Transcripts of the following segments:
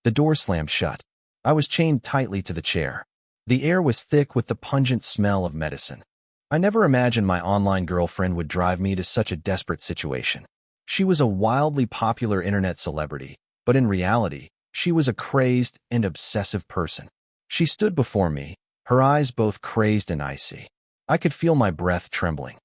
The door slammed shut. I was chained tightly to the chair. The air was thick with the pungent smell of medicine. I never imagined my online girlfriend would drive me to such a desperate situation. She was a wildly popular internet celebrity, but in reality, she was a crazed and obsessive person. She stood before me, her eyes both crazed and icy. I could feel my breath trembling.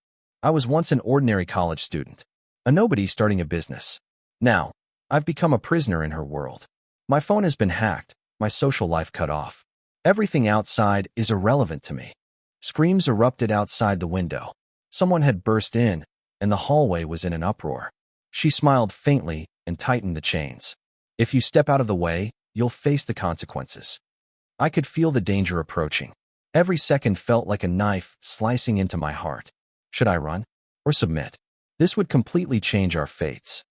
I was once an ordinary college student, a nobody starting a business. Now, I've become a prisoner in her world. My phone has been hacked, my social life cut off. Everything outside is irrelevant to me. Screams erupted outside the window. Someone had burst in, and the hallway was in an uproar. She smiled faintly and tightened the chains. If you step out of the way, you'll face the consequences. I could feel the danger approaching. Every second felt like a knife slicing into my heart. Should I run or submit? This would completely change our fates.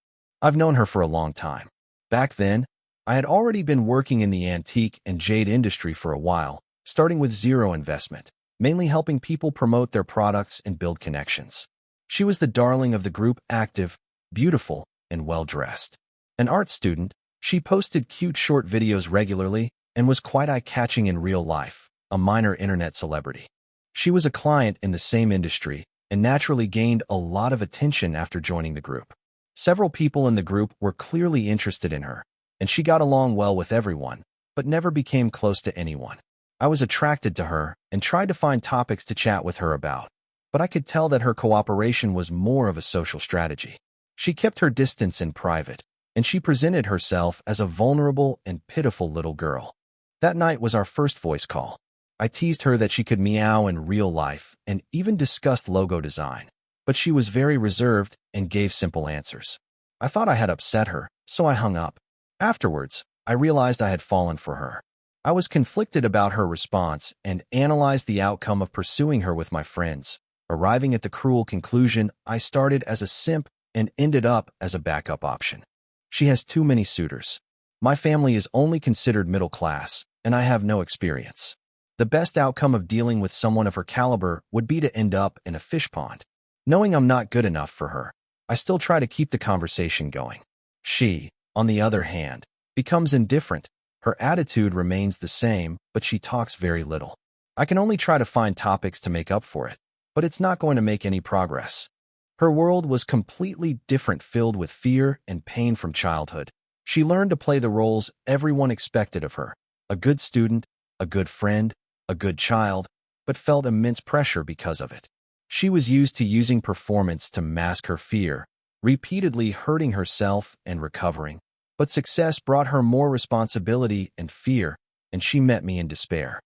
I've known her for a long time. Back then, I had already been working in the antique and jade industry for a while, starting with zero investment, mainly helping people promote their products and build connections. She was the darling of the group, active, beautiful, and well-dressed. An art student, she posted cute short videos regularly and was quite eye-catching in real life, a minor internet celebrity. She was a client in the same industry and naturally gained a lot of attention after joining the group. Several people in the group were clearly interested in her, and she got along well with everyone, but never became close to anyone. I was attracted to her and tried to find topics to chat with her about, but I could tell that her cooperation was more of a social strategy. She kept her distance in private, and she presented herself as a vulnerable and pitiful little girl. That night was our first voice call. I teased her that she could meow in real life and even discussed logo design, but she was very reserved and gave simple answers. I thought I had upset her, so I hung up. Afterwards, I realized I had fallen for her. I was conflicted about her response and analyzed the outcome of pursuing her with my friends, arriving at the cruel conclusion I started as a simp and ended up as a backup option. She has too many suitors. My family is only considered middle class, and I have no experience. The best outcome of dealing with someone of her caliber would be to end up in a fish pond. Knowing I'm not good enough for her, I still try to keep the conversation going. She, on the other hand, becomes indifferent. Her attitude remains the same, but she talks very little. I can only try to find topics to make up for it, but it's not going to make any progress. Her world was completely different, filled with fear and pain from childhood. She learned to play the roles everyone expected of her: a good student, a good friend, a good child, but felt immense pressure because of it. She was used to using performance to mask her fear, repeatedly hurting herself and recovering. But success brought her more responsibility and fear, and she met me in despair.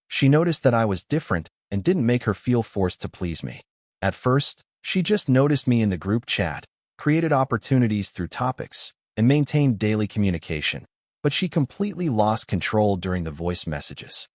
She noticed that I was different and didn't make her feel forced to please me. At first, she just noticed me in the group chat, created opportunities through topics, and maintained daily communication. But she completely lost control during the voice messages.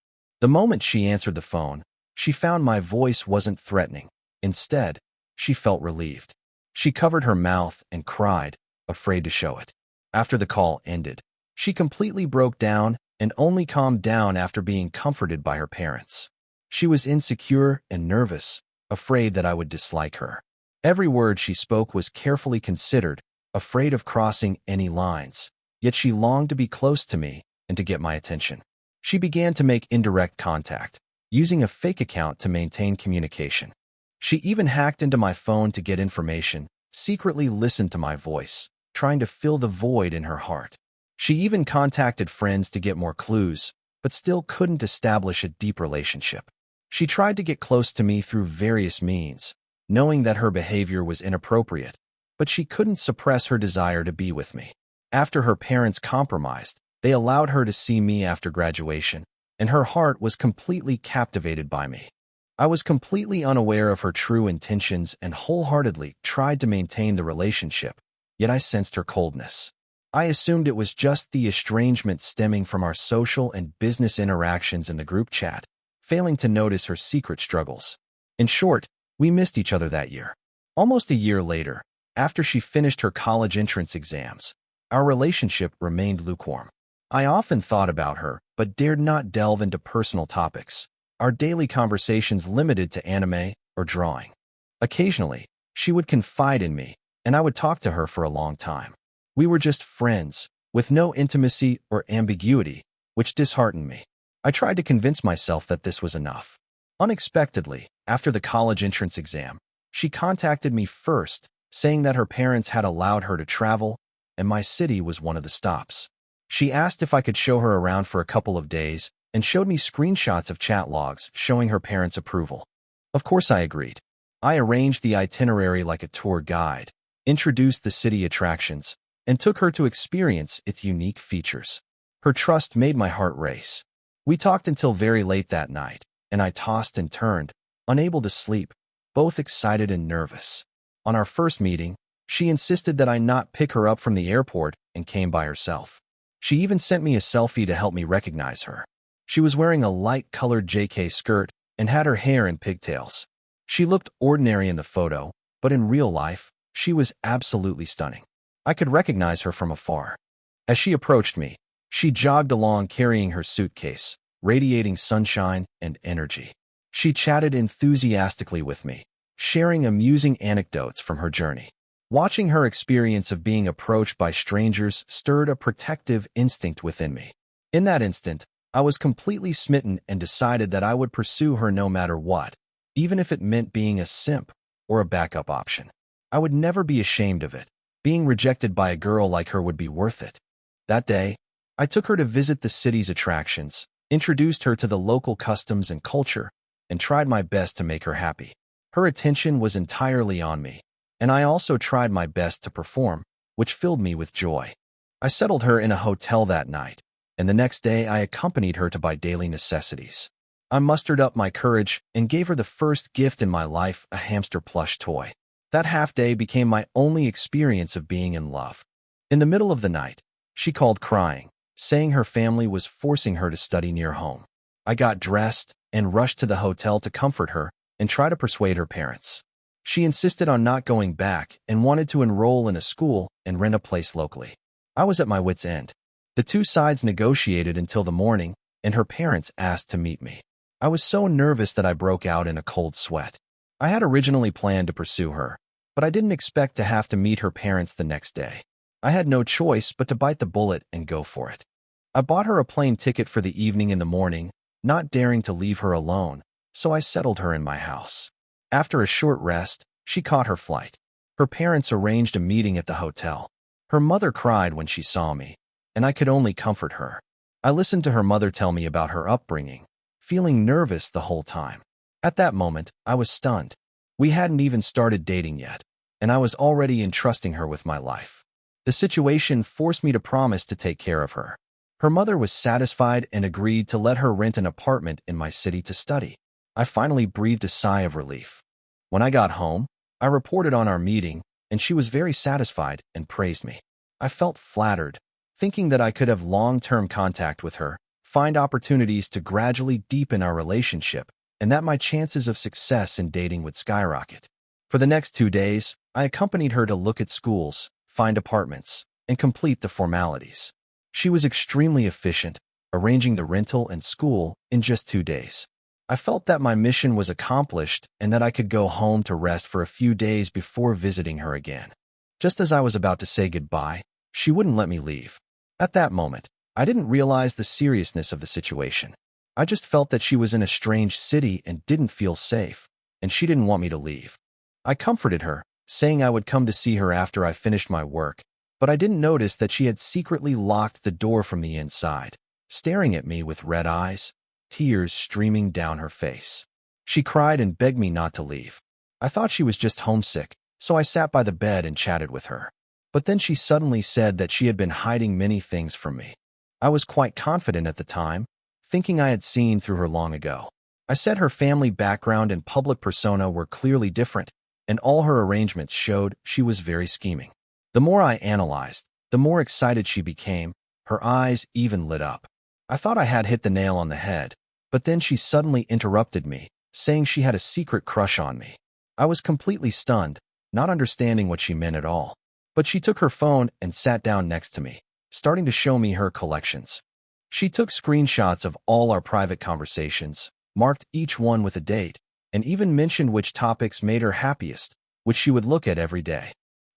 The moment she answered the phone, she found my voice wasn't threatening. Instead, she felt relieved. She covered her mouth and cried, afraid to show it. After the call ended, she completely broke down and only calmed down after being comforted by her parents. She was insecure and nervous, afraid that I would dislike her. Every word she spoke was carefully considered, afraid of crossing any lines, yet she longed to be close to me and to get my attention. She began to make indirect contact, using a fake account to maintain communication. She even hacked into my phone to get information, secretly listened to my voice, trying to fill the void in her heart. She even contacted friends to get more clues, but still couldn't establish a deep relationship. She tried to get close to me through various means, knowing that her behavior was inappropriate, but she couldn't suppress her desire to be with me. After her parents compromised, they allowed her to see me after graduation, and her heart was completely captivated by me. I was completely unaware of her true intentions and wholeheartedly tried to maintain the relationship, yet I sensed her coldness. I assumed it was just the estrangement stemming from our social and business interactions in the group chat, failing to notice her secret struggles. In short, we missed each other that year. Almost a year later, after she finished her college entrance exams, our relationship remained lukewarm. I often thought about her, but dared not delve into personal topics. Our daily conversations limited to anime or drawing. Occasionally, she would confide in me, and I would talk to her for a long time. We were just friends, with no intimacy or ambiguity, which disheartened me. I tried to convince myself that this was enough. Unexpectedly, after the college entrance exam, she contacted me first, saying that her parents had allowed her to travel, and my city was one of the stops. She asked if I could show her around for a couple of days and showed me screenshots of chat logs showing her parents' approval. Of course I agreed. I arranged the itinerary like a tour guide, introduced the city attractions, and took her to experience its unique features. Her trust made my heart race. We talked until very late that night, and I tossed and turned, unable to sleep, both excited and nervous. On our first meeting, she insisted that I not pick her up from the airport and came by herself. She even sent me a selfie to help me recognize her. She was wearing a light-colored JK skirt and had her hair in pigtails. She looked ordinary in the photo, but in real life, she was absolutely stunning. I could recognize her from afar. As she approached me, she jogged along carrying her suitcase, radiating sunshine and energy. She chatted enthusiastically with me, sharing amusing anecdotes from her journey. Watching her experience of being approached by strangers stirred a protective instinct within me. In that instant, I was completely smitten and decided that I would pursue her no matter what, even if it meant being a simp or a backup option. I would never be ashamed of it. Being rejected by a girl like her would be worth it. That day, I took her to visit the city's attractions, introduced her to the local customs and culture, and tried my best to make her happy. Her attention was entirely on me, and I also tried my best to perform, which filled me with joy. I settled her in a hotel that night, and the next day I accompanied her to buy daily necessities. I mustered up my courage and gave her the first gift in my life, a hamster plush toy. That half-day became my only experience of being in love. In the middle of the night, she called crying, saying her family was forcing her to study near home. I got dressed and rushed to the hotel to comfort her and try to persuade her parents. She insisted on not going back and wanted to enroll in a school and rent a place locally. I was at my wit's end. The two sides negotiated until the morning, and her parents asked to meet me. I was so nervous that I broke out in a cold sweat. I had originally planned to pursue her, but I didn't expect to have to meet her parents the next day. I had no choice but to bite the bullet and go for it. I bought her a plane ticket for the evening in the morning, not daring to leave her alone, so I settled her in my house. After a short rest, she caught her flight. Her parents arranged a meeting at the hotel. Her mother cried when she saw me, and I could only comfort her. I listened to her mother tell me about her upbringing, feeling nervous the whole time. At that moment, I was stunned. We hadn't even started dating yet, and I was already entrusting her with my life. The situation forced me to promise to take care of her. Her mother was satisfied and agreed to let her rent an apartment in my city to study. I finally breathed a sigh of relief. When I got home, I reported on our meeting, and she was very satisfied and praised me. I felt flattered, thinking that I could have long-term contact with her, find opportunities to gradually deepen our relationship, and that my chances of success in dating would skyrocket. For the next 2 days, I accompanied her to look at schools, find apartments, and complete the formalities. She was extremely efficient, arranging the rental and school in just 2 days. I felt that my mission was accomplished and that I could go home to rest for a few days before visiting her again. Just as I was about to say goodbye, she wouldn't let me leave. At that moment, I didn't realize the seriousness of the situation. I just felt that she was in a strange city and didn't feel safe, and she didn't want me to leave. I comforted her, saying I would come to see her after I finished my work, but I didn't notice that she had secretly locked the door from the inside, staring at me with red eyes, tears streaming down her face. She cried and begged me not to leave. I thought she was just homesick, so I sat by the bed and chatted with her. But then she suddenly said that she had been hiding many things from me. I was quite confident at the time, thinking I had seen through her long ago. I said her family background and public persona were clearly different, and all her arrangements showed she was very scheming. The more I analyzed, the more excited she became. Her eyes even lit up. I thought I had hit the nail on the head, but then she suddenly interrupted me, saying she had a secret crush on me. I was completely stunned, not understanding what she meant at all. But she took her phone and sat down next to me, starting to show me her collections. She took screenshots of all our private conversations, marked each one with a date, and even mentioned which topics made her happiest, which she would look at every day.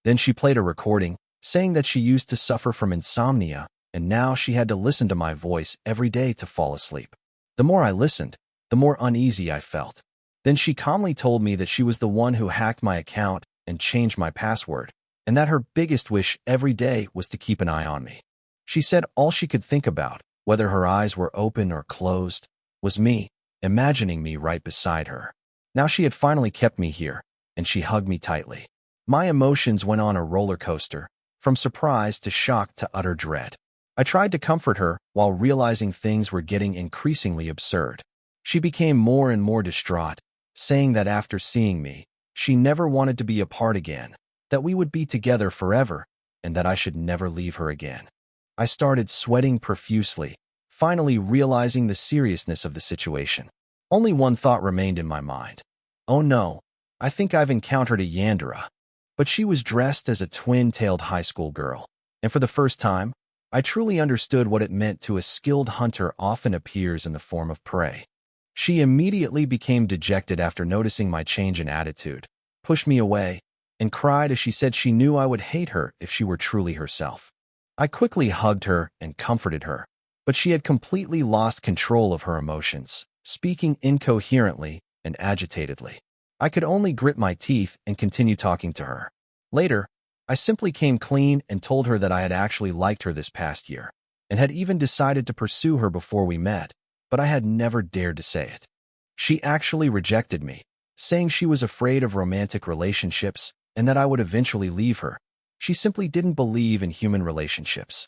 Then she played a recording, saying that she used to suffer from insomnia, and now she had to listen to my voice every day to fall asleep. The more I listened, the more uneasy I felt. Then she calmly told me that she was the one who hacked my account and changed my password, and that her biggest wish every day was to keep an eye on me. She said all she could think about, whether her eyes were open or closed, was me, imagining me right beside her. Now she had finally kept me here, and she hugged me tightly. My emotions went on a roller coaster, from surprise to shock to utter dread. I tried to comfort her while realizing things were getting increasingly absurd. She became more and more distraught, saying that after seeing me, she never wanted to be apart again, that we would be together forever, and that I should never leave her again. I started sweating profusely, finally realizing the seriousness of the situation. Only one thought remained in my mind. Oh no, I think I've encountered a Yandere. But she was dressed as a twin-tailed high school girl, and for the first time, I truly understood what it meant to a skilled hunter often appears in the form of prey. She immediately became dejected after noticing my change in attitude, pushed me away, and cried as she said she knew I would hate her if she were truly herself. I quickly hugged her and comforted her, but she had completely lost control of her emotions, speaking incoherently and agitatedly. I could only grit my teeth and continue talking to her. Later, I simply came clean and told her that I had actually liked her this past year, and had even decided to pursue her before we met, but I had never dared to say it. She actually rejected me, saying she was afraid of romantic relationships and that I would eventually leave her. She simply didn't believe in human relationships.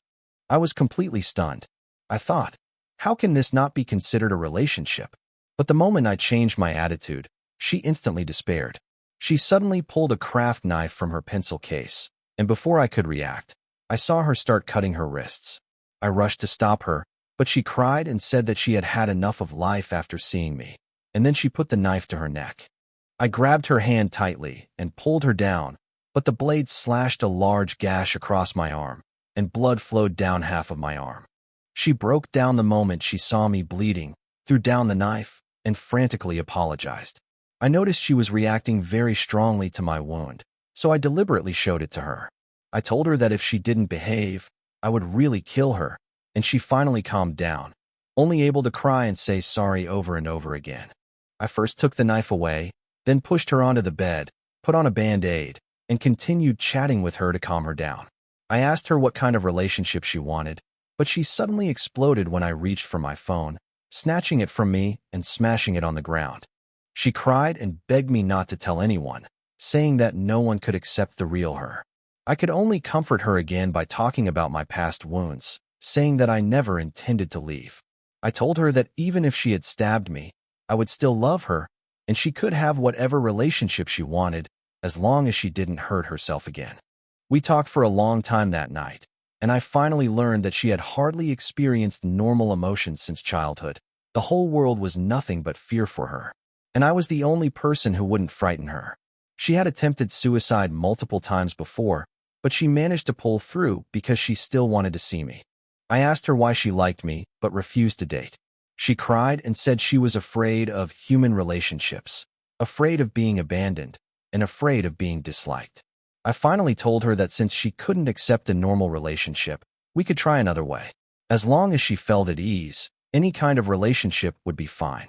I was completely stunned. I thought, how can this not be considered a relationship? But the moment I changed my attitude, she instantly despaired. She suddenly pulled a craft knife from her pencil case, and before I could react, I saw her start cutting her wrists. I rushed to stop her, but she cried and said that she had had enough of life after seeing me, and then she put the knife to her neck. I grabbed her hand tightly and pulled her down, but the blade slashed a large gash across my arm, and blood flowed down half of my arm. She broke down the moment she saw me bleeding, threw down the knife, and frantically apologized. I noticed she was reacting very strongly to my wound, so I deliberately showed it to her. I told her that if she didn't behave, I would really kill her, and she finally calmed down, only able to cry and say sorry over and over again. I first took the knife away, then pushed her onto the bed, put on a band-aid, and continued chatting with her to calm her down. I asked her what kind of relationship she wanted, but she suddenly exploded when I reached for my phone, snatching it from me and smashing it on the ground. She cried and begged me not to tell anyone, saying that no one could accept the real her. I could only comfort her again by talking about my past wounds, saying that I never intended to leave. I told her that even if she had stabbed me, I would still love her, and she could have whatever relationship she wanted, as long as she didn't hurt herself again. We talked for a long time that night, and I finally learned that she had hardly experienced normal emotions since childhood. The whole world was nothing but fear for her, and I was the only person who wouldn't frighten her. She had attempted suicide multiple times before, but she managed to pull through because she still wanted to see me. I asked her why she liked me, but refused to date. She cried and said she was afraid of human relationships, afraid of being abandoned, and afraid of being disliked. I finally told her that since she couldn't accept a normal relationship, we could try another way. As long as she felt at ease, any kind of relationship would be fine.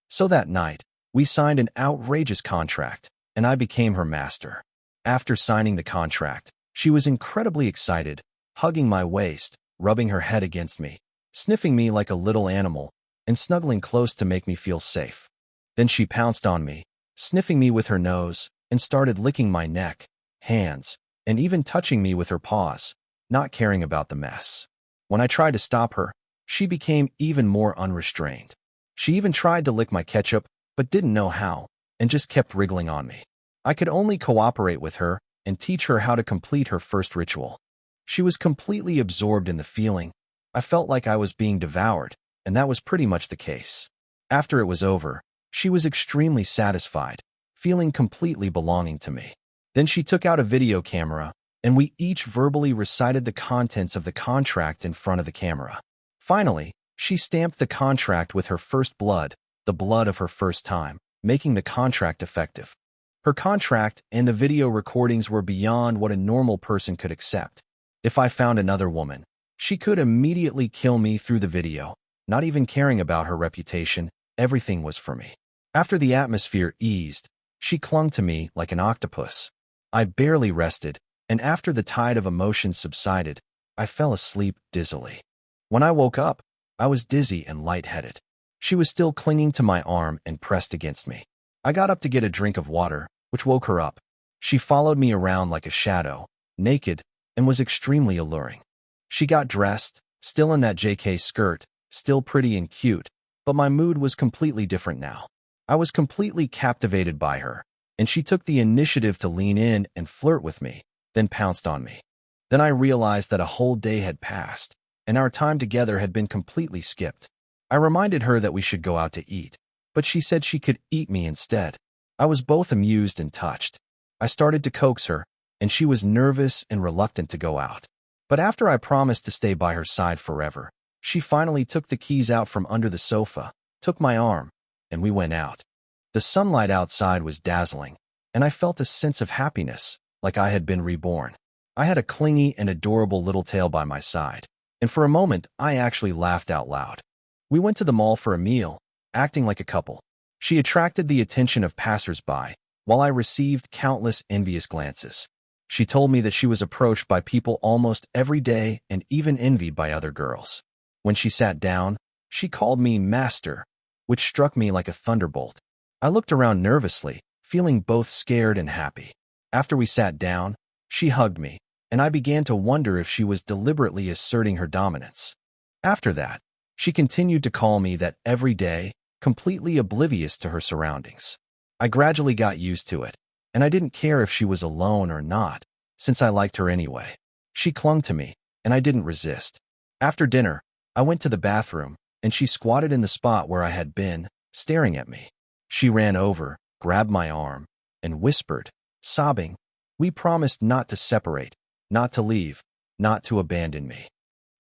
So that night, we signed an outrageous contract, and I became her master. After signing the contract, she was incredibly excited, hugging my waist, rubbing her head against me, sniffing me like a little animal, and snuggling close to make me feel safe. Then she pounced on me, sniffing me with her nose, and started licking my neck, hands, and even touching me with her paws, not caring about the mess. When I tried to stop her, she became even more unrestrained. She even tried to lick my ketchup, but didn't know how, and just kept wriggling on me. I could only cooperate with her and teach her how to complete her first ritual. She was completely absorbed in the feeling. I felt like I was being devoured, and that was pretty much the case. After it was over, she was extremely satisfied, feeling completely belonging to me. Then she took out a video camera, and we each verbally recited the contents of the contract in front of the camera. Finally, she stamped the contract with her first blood, the blood of her first time, making the contract effective. Her contract and the video recordings were beyond what a normal person could accept, If I found another woman, she could immediately kill me through the video, not even caring about her reputation. Everything was for me. After the atmosphere eased, she clung to me like an octopus. I barely rested, and after the tide of emotions subsided, I fell asleep dizzily. When I woke up, I was dizzy and lightheaded. She was still clinging to my arm and pressed against me. I got up to get a drink of water, which woke her up. She followed me around like a shadow, naked, and was extremely alluring. She got dressed, still in that JK skirt, still pretty and cute, but my mood was completely different now. I was completely captivated by her, and she took the initiative to lean in and flirt with me, then pounced on me. Then I realized that a whole day had passed, and our time together had been completely skipped. I reminded her that we should go out to eat, but she said she could eat me instead. I was both amused and touched. I started to coax her, and she was nervous and reluctant to go out. But after I promised to stay by her side forever, she finally took the keys out from under the sofa, took my arm, and we went out. The sunlight outside was dazzling, and I felt a sense of happiness, like I had been reborn. I had a clingy and adorable little tail by my side, and for a moment I actually laughed out loud. We went to the mall for a meal, acting like a couple. She attracted the attention of passers-by, while I received countless envious glances. She told me that she was approached by people almost every day and even envied by other girls. When she sat down, she called me master, which struck me like a thunderbolt. I looked around nervously, feeling both scared and happy. After we sat down, she hugged me, and I began to wonder if she was deliberately asserting her dominance. After that, she continued to call me that every day, completely oblivious to her surroundings. I gradually got used to it, and I didn't care if she was alone or not, since I liked her anyway. She clung to me, and I didn't resist. After dinner, I went to the bathroom, and she squatted in the spot where I had been, staring at me. She ran over, grabbed my arm, and whispered, sobbing, "We promised not to separate, not to leave, not to abandon me."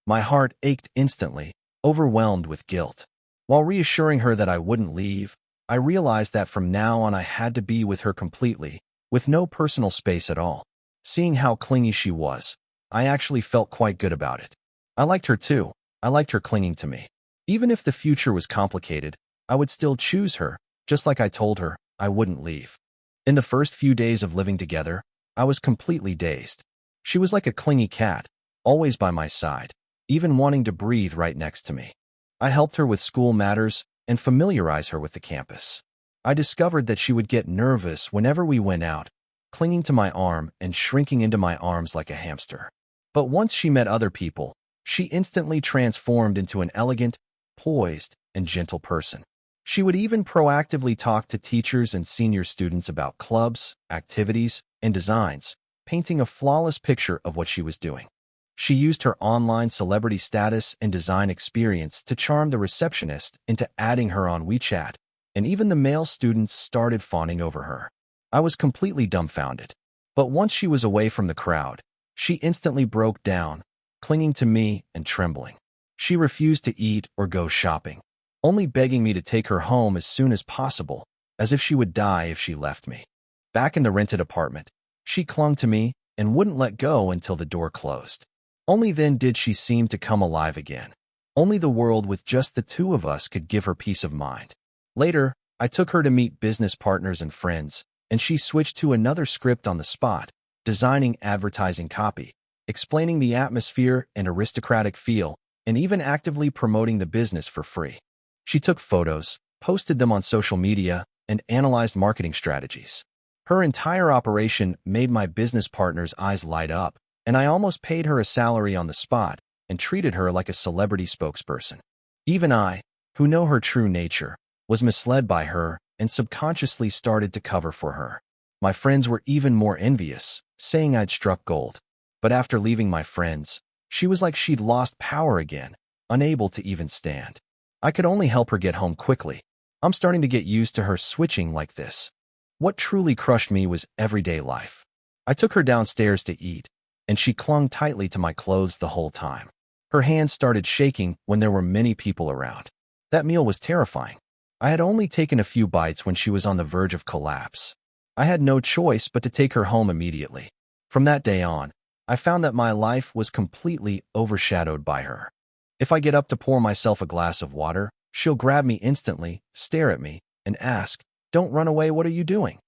My heart ached instantly, overwhelmed with guilt. While reassuring her that I wouldn't leave, I realized that from now on I had to be with her completely, with no personal space at all. Seeing how clingy she was, I actually felt quite good about it. I liked her too. I liked her clinging to me. Even if the future was complicated, I would still choose her, just like I told her I wouldn't leave. In the first few days of living together, I was completely dazed. She was like a clingy cat, always by my side, even wanting to breathe right next to me. I helped her with school matters and familiarize her with the campus. I discovered that she would get nervous whenever we went out, clinging to my arm and shrinking into my arms like a hamster. But once she met other people, she instantly transformed into an elegant, poised, and gentle person. She would even proactively talk to teachers and senior students about clubs, activities, and designs, painting a flawless picture of what she was doing. She used her online celebrity status and design experience to charm the receptionist into adding her on WeChat, and even the male students started fawning over her. I was completely dumbfounded. But once she was away from the crowd, she instantly broke down, clinging to me and trembling. She refused to eat or go shopping, only begging me to take her home as soon as possible, as if she would die if she left me. Back in the rented apartment, she clung to me and wouldn't let go until the door closed. Only then did she seem to come alive again. Only the world with just the two of us could give her peace of mind. Later, I took her to meet business partners and friends, and she switched to another script on the spot, designing advertising copy, explaining the atmosphere and aristocratic feel, and even actively promoting the business for free. She took photos, posted them on social media, and analyzed marketing strategies. Her entire operation made my business partners' eyes light up, and I almost paid her a salary on the spot and treated her like a celebrity spokesperson. Even I, who know her true nature, was misled by her and subconsciously started to cover for her. My friends were even more envious, saying I'd struck gold. But after leaving my friends, she was like she'd lost power again, unable to even stand. I could only help her get home quickly. I'm starting to get used to her switching like this. What truly crushed me was everyday life. I took her downstairs to eat, and she clung tightly to my clothes the whole time. Her hands started shaking when there were many people around. That meal was terrifying. I had only taken a few bites when she was on the verge of collapse. I had no choice but to take her home immediately. From that day on, I found that my life was completely overshadowed by her. If I get up to pour myself a glass of water, she'll grab me instantly, stare at me, and ask, "Don't run away, what are you doing?"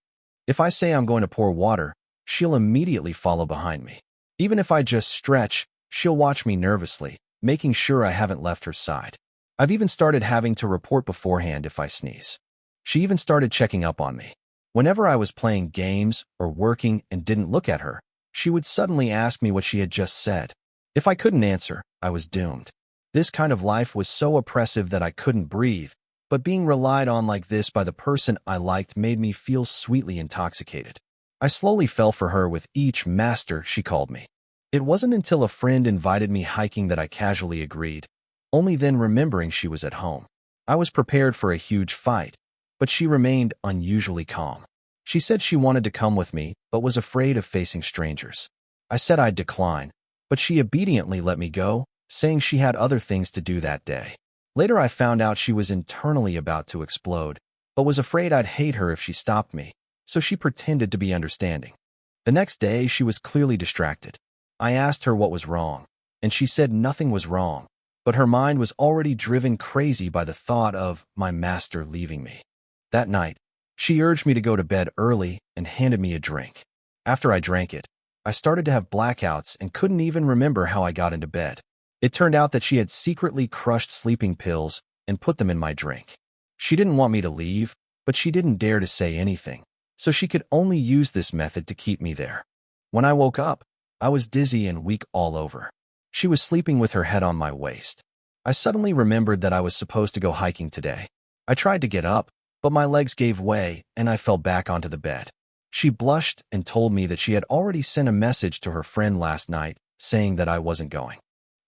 If I say I'm going to pour water, she'll immediately follow behind me. Even if I just stretch, she'll watch me nervously, making sure I haven't left her side. I've even started having to report beforehand if I sneeze. She even started checking up on me. Whenever I was playing games or working and didn't look at her, she would suddenly ask me what she had just said. If I couldn't answer, I was doomed. This kind of life was so oppressive that I couldn't breathe, but being relied on like this by the person I liked made me feel sweetly intoxicated. I slowly fell for her with each master she called me. It wasn't until a friend invited me hiking that I casually agreed, only then remembering she was at home. I was prepared for a huge fight, but she remained unusually calm. She said she wanted to come with me, but was afraid of facing strangers. I said I'd decline, but she obediently let me go, saying she had other things to do that day. Later I found out she was internally about to explode, but was afraid I'd hate her if she stopped me, so she pretended to be understanding. The next day, she was clearly distracted. I asked her what was wrong, and she said nothing was wrong, but her mind was already driven crazy by the thought of my master leaving me. That night, she urged me to go to bed early and handed me a drink. After I drank it, I started to have blackouts and couldn't even remember how I got into bed. It turned out that she had secretly crushed sleeping pills and put them in my drink. She didn't want me to leave, but she didn't dare to say anything, so she could only use this method to keep me there. When I woke up, I was dizzy and weak all over. She was sleeping with her head on my waist. I suddenly remembered that I was supposed to go hiking today. I tried to get up, but my legs gave way and I fell back onto the bed. She blushed and told me that she had already sent a message to her friend last night saying that I wasn't going.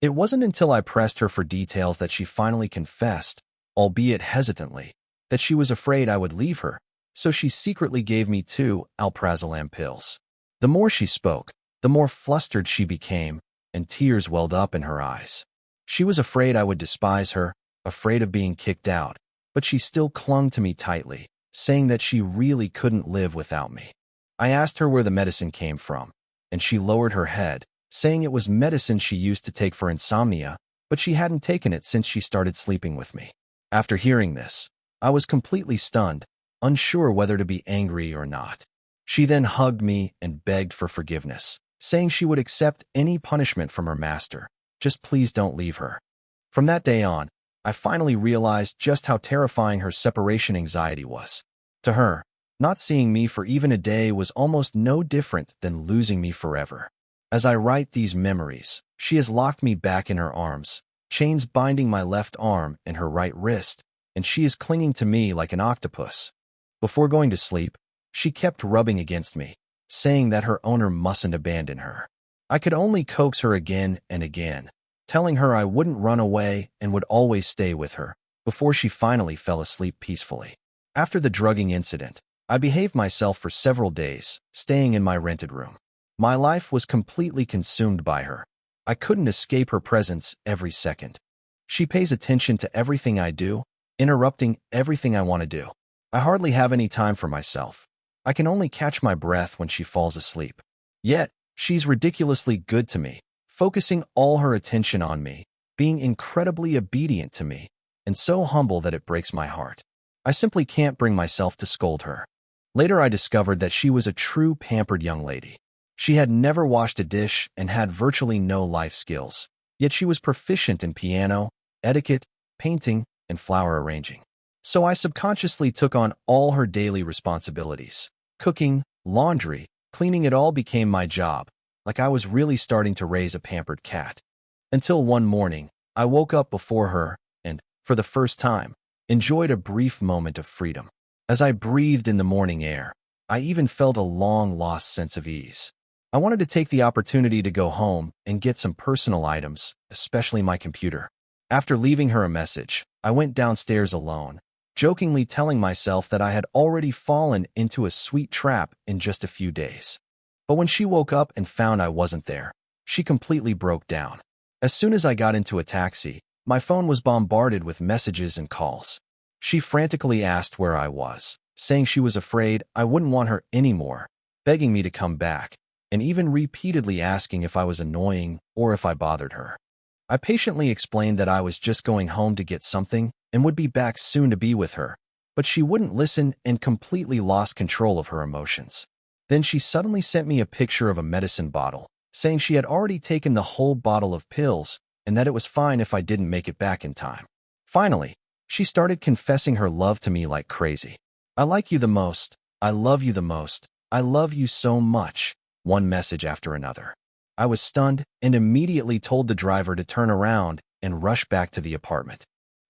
It wasn't until I pressed her for details that she finally confessed, albeit hesitantly, that she was afraid I would leave her, so she secretly gave me 2 alprazolam pills. The more she spoke, the more flustered she became, and tears welled up in her eyes. She was afraid I would despise her, afraid of being kicked out, but she still clung to me tightly, saying that she really couldn't live without me. I asked her where the medicine came from, and she lowered her head, saying it was medicine she used to take for insomnia, but she hadn't taken it since she started sleeping with me. After hearing this, I was completely stunned, unsure whether to be angry or not. She then hugged me and begged for forgiveness, saying she would accept any punishment from her master. Just please don't leave her. From that day on, I finally realized just how terrifying her separation anxiety was. To her, not seeing me for even a day was almost no different than losing me forever. As I write these memories, she has locked me back in her arms, chains binding my left arm and her right wrist, and she is clinging to me like an octopus. Before going to sleep, she kept rubbing against me, saying that her owner mustn't abandon her. I could only coax her again and again, telling her I wouldn't run away and would always stay with her, before she finally fell asleep peacefully. After the drugging incident, I behaved myself for several days, staying in my rented room. My life was completely consumed by her. I couldn't escape her presence every second. She pays attention to everything I do, interrupting everything I want to do. I hardly have any time for myself. I can only catch my breath when she falls asleep. Yet, she's ridiculously good to me, focusing all her attention on me, being incredibly obedient to me, and so humble that it breaks my heart. I simply can't bring myself to scold her. Later I discovered that she was a true pampered young lady. She had never washed a dish and had virtually no life skills, yet she was proficient in piano, etiquette, painting, and flower arranging. So I subconsciously took on all her daily responsibilities. Cooking, laundry, cleaning, it all became my job, like I was really starting to raise a pampered cat. Until one morning, I woke up before her and, for the first time, enjoyed a brief moment of freedom. As I breathed in the morning air, I even felt a long-lost sense of ease. I wanted to take the opportunity to go home and get some personal items, especially my computer. After leaving her a message, I went downstairs alone, jokingly telling myself that I had already fallen into a sweet trap in just a few days. But when she woke up and found I wasn't there, she completely broke down. As soon as I got into a taxi, my phone was bombarded with messages and calls. She frantically asked where I was, saying she was afraid I wouldn't want her anymore, begging me to come back, and even repeatedly asking if I was annoying or if I bothered her. I patiently explained that I was just going home to get something and would be back soon to be with her, but she wouldn't listen and completely lost control of her emotions. Then she suddenly sent me a picture of a medicine bottle, saying she had already taken the whole bottle of pills and that it was fine if I didn't make it back in time. Finally, she started confessing her love to me like crazy. "I like you the most. I love you the most. I love you so much," one message after another. I was stunned and immediately told the driver to turn around and rush back to the apartment.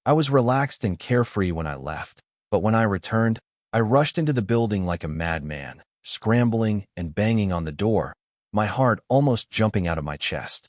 I was relaxed and carefree when I left, but when I returned, I rushed into the building like a madman, scrambling and banging on the door, my heart almost jumping out of my chest.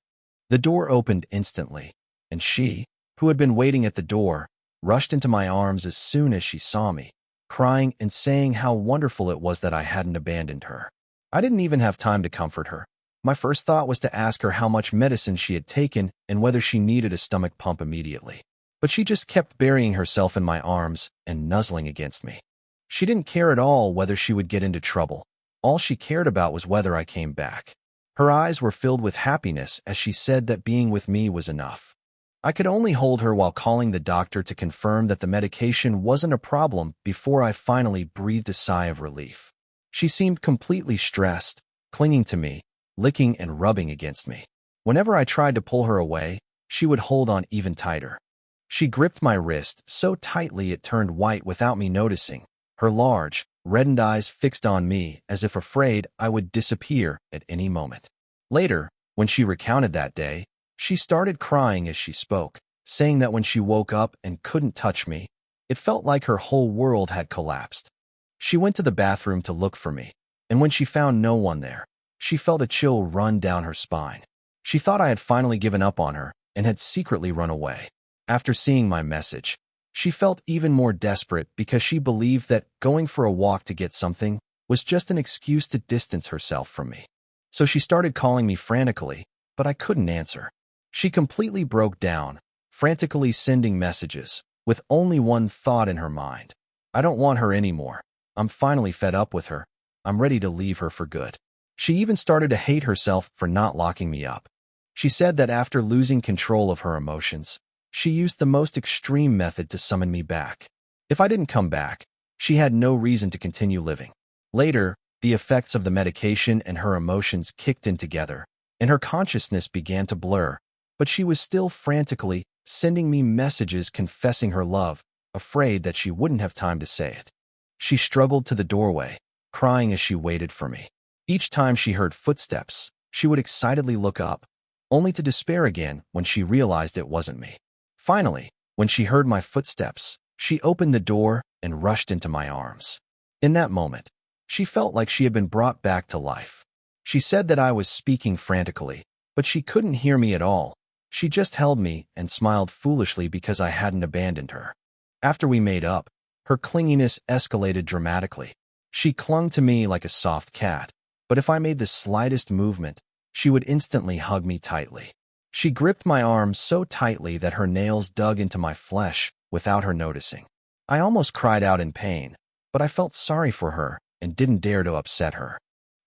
The door opened instantly, and she, who had been waiting at the door, rushed into my arms as soon as she saw me, crying and saying how wonderful it was that I hadn't abandoned her. I didn't even have time to comfort her. My first thought was to ask her how much medicine she had taken and whether she needed a stomach pump immediately. But she just kept burying herself in my arms and nuzzling against me. She didn't care at all whether she would get into trouble. All she cared about was whether I came back. Her eyes were filled with happiness as she said that being with me was enough. I could only hold her while calling the doctor to confirm that the medication wasn't a problem before I finally breathed a sigh of relief. She seemed completely stressed, clinging to me, licking and rubbing against me. Whenever I tried to pull her away, she would hold on even tighter. She gripped my wrist so tightly it turned white without me noticing, her large, reddened eyes fixed on me as if afraid I would disappear at any moment. Later, when she recounted that day, she started crying as she spoke, saying that when she woke up and couldn't touch me, it felt like her whole world had collapsed. She went to the bathroom to look for me, and when she found no one there, she felt a chill run down her spine. She thought I had finally given up on her and had secretly run away. After seeing my message, she felt even more desperate because she believed that going for a walk to get something was just an excuse to distance herself from me. So she started calling me frantically, but I couldn't answer. She completely broke down, frantically sending messages, with only one thought in her mind. I don't want her anymore. I'm finally fed up with her. I'm ready to leave her for good. She even started to hate herself for not locking me up. She said that after losing control of her emotions, she used the most extreme method to summon me back. If I didn't come back, she had no reason to continue living. Later, the effects of the medication and her emotions kicked in together, and her consciousness began to blur, but she was still frantically sending me messages confessing her love, afraid that she wouldn't have time to say it. She struggled to the doorway, crying as she waited for me. Each time she heard footsteps, she would excitedly look up, only to despair again when she realized it wasn't me. Finally, when she heard my footsteps, she opened the door and rushed into my arms. In that moment, she felt like she had been brought back to life. She said that I was speaking frantically, but she couldn't hear me at all. She just held me and smiled foolishly because I hadn't abandoned her. After we made up, her clinginess escalated dramatically. She clung to me like a soft cat, but if I made the slightest movement, she would instantly hug me tightly. She gripped my arms so tightly that her nails dug into my flesh without her noticing. I almost cried out in pain, but I felt sorry for her and didn't dare to upset her.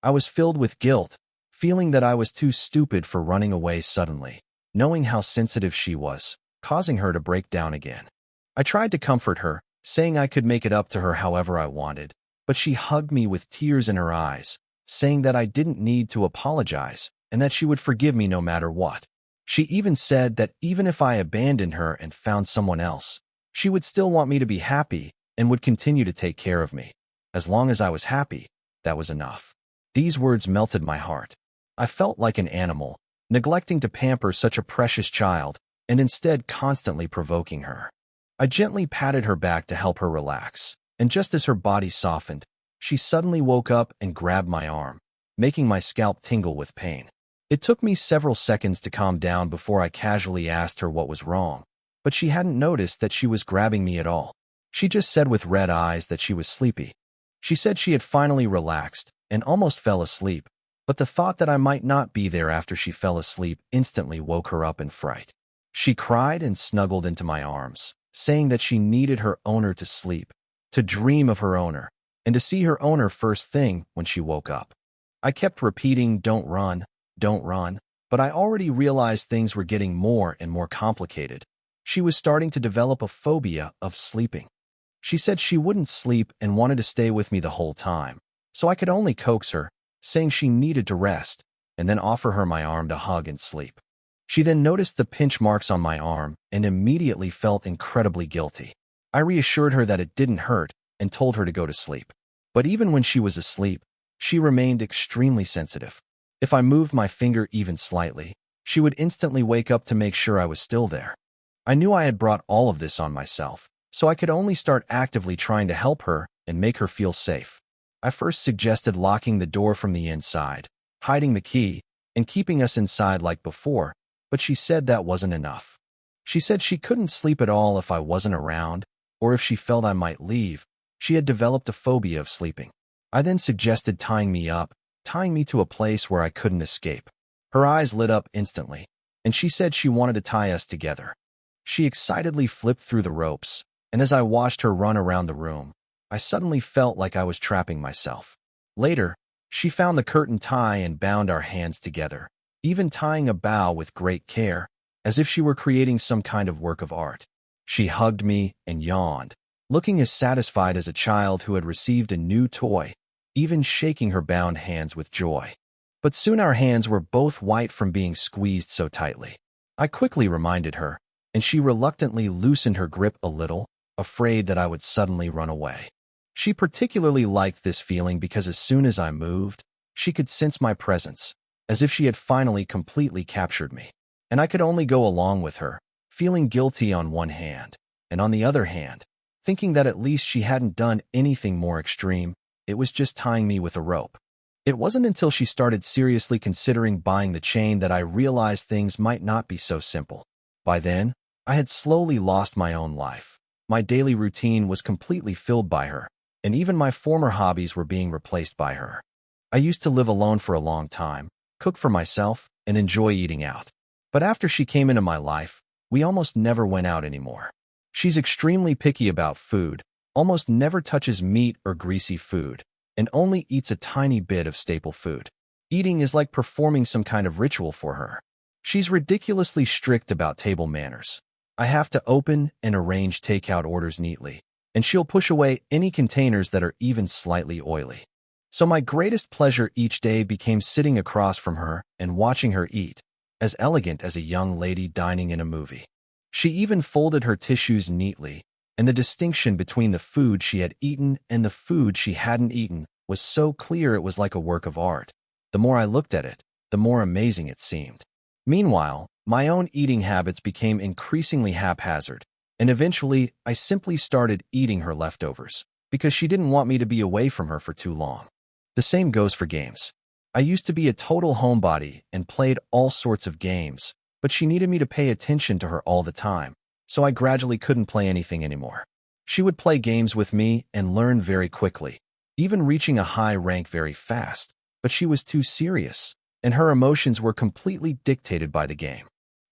I was filled with guilt, feeling that I was too stupid for running away suddenly, knowing how sensitive she was, causing her to break down again. I tried to comfort her, saying I could make it up to her however I wanted, but she hugged me with tears in her eyes, saying that I didn't need to apologize and that she would forgive me no matter what. She even said that even if I abandoned her and found someone else, she would still want me to be happy and would continue to take care of me. As long as I was happy, that was enough. These words melted my heart. I felt like an animal, neglecting to pamper such a precious child and instead constantly provoking her. I gently patted her back to help her relax, and just as her body softened, she suddenly woke up and grabbed my arm, making my scalp tingle with pain. It took me several seconds to calm down before I casually asked her what was wrong, but she hadn't noticed that she was grabbing me at all. She just said with red eyes that she was sleepy. She said she had finally relaxed and almost fell asleep, but the thought that I might not be there after she fell asleep instantly woke her up in fright. She cried and snuggled into my arms, saying that she needed her owner to sleep, to dream of her owner, and to see her owner first thing when she woke up. I kept repeating, don't run, but I already realized things were getting more and more complicated. She was starting to develop a phobia of sleeping. She said she wouldn't sleep and wanted to stay with me the whole time, so I could only coax her, saying she needed to rest, and then offer her my arm to hug and sleep. She then noticed the pinch marks on my arm and immediately felt incredibly guilty. I reassured her that it didn't hurt and told her to go to sleep. But even when she was asleep, she remained extremely sensitive. If I moved my finger even slightly, she would instantly wake up to make sure I was still there. I knew I had brought all of this on myself, so I could only start actively trying to help her and make her feel safe. I first suggested locking the door from the inside, hiding the key, and keeping us inside like before, but she said that wasn't enough. She said she couldn't sleep at all if I wasn't around, or if she felt I might leave. She had developed a phobia of sleeping. I then suggested tying me to a place where I couldn't escape. Her eyes lit up instantly, and she said she wanted to tie us together. She excitedly flipped through the ropes, and as I watched her run around the room, I suddenly felt like I was trapping myself. Later, she found the curtain tie and bound our hands together, even tying a bow with great care, as if she were creating some kind of work of art. She hugged me and yawned, looking as satisfied as a child who had received a new toy, even shaking her bound hands with joy. But soon our hands were both white from being squeezed so tightly. I quickly reminded her, and she reluctantly loosened her grip a little, afraid that I would suddenly run away. She particularly liked this feeling because as soon as I moved, she could sense my presence, as if she had finally completely captured me. And I could only go along with her, feeling guilty on one hand, and on the other hand, thinking that at least she hadn't done anything more extreme. It was just tying me with a rope. It wasn't until she started seriously considering buying the chain that I realized things might not be so simple. By then, I had slowly lost my own life. My daily routine was completely filled by her, and even my former hobbies were being replaced by her. I used to live alone for a long time, cook for myself, and enjoy eating out. But after she came into my life, we almost never went out anymore. She's extremely picky about food, almost never touches meat or greasy food, and only eats a tiny bit of staple food. Eating is like performing some kind of ritual for her. She's ridiculously strict about table manners. I have to open and arrange takeout orders neatly, and she'll push away any containers that are even slightly oily. So my greatest pleasure each day became sitting across from her and watching her eat, as elegant as a young lady dining in a movie. She even folded her tissues neatly, and the distinction between the food she had eaten and the food she hadn't eaten was so clear it was like a work of art. The more I looked at it, the more amazing it seemed. Meanwhile, my own eating habits became increasingly haphazard, and eventually I simply started eating her leftovers, because she didn't want me to be away from her for too long. The same goes for games. I used to be a total homebody and played all sorts of games, but she needed me to pay attention to her all the time, so I gradually couldn't play anything anymore. She would play games with me and learn very quickly, even reaching a high rank very fast, but she was too serious, and her emotions were completely dictated by the game.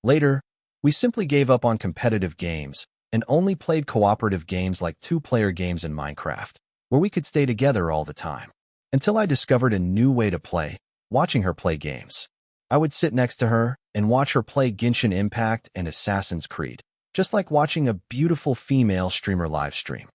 Later, we simply gave up on competitive games and only played cooperative games like two-player games in Minecraft, where we could stay together all the time. Until I discovered a new way to play, watching her play games. I would sit next to her and watch her play Genshin Impact and Assassin's Creed, just like watching a beautiful female streamer live stream.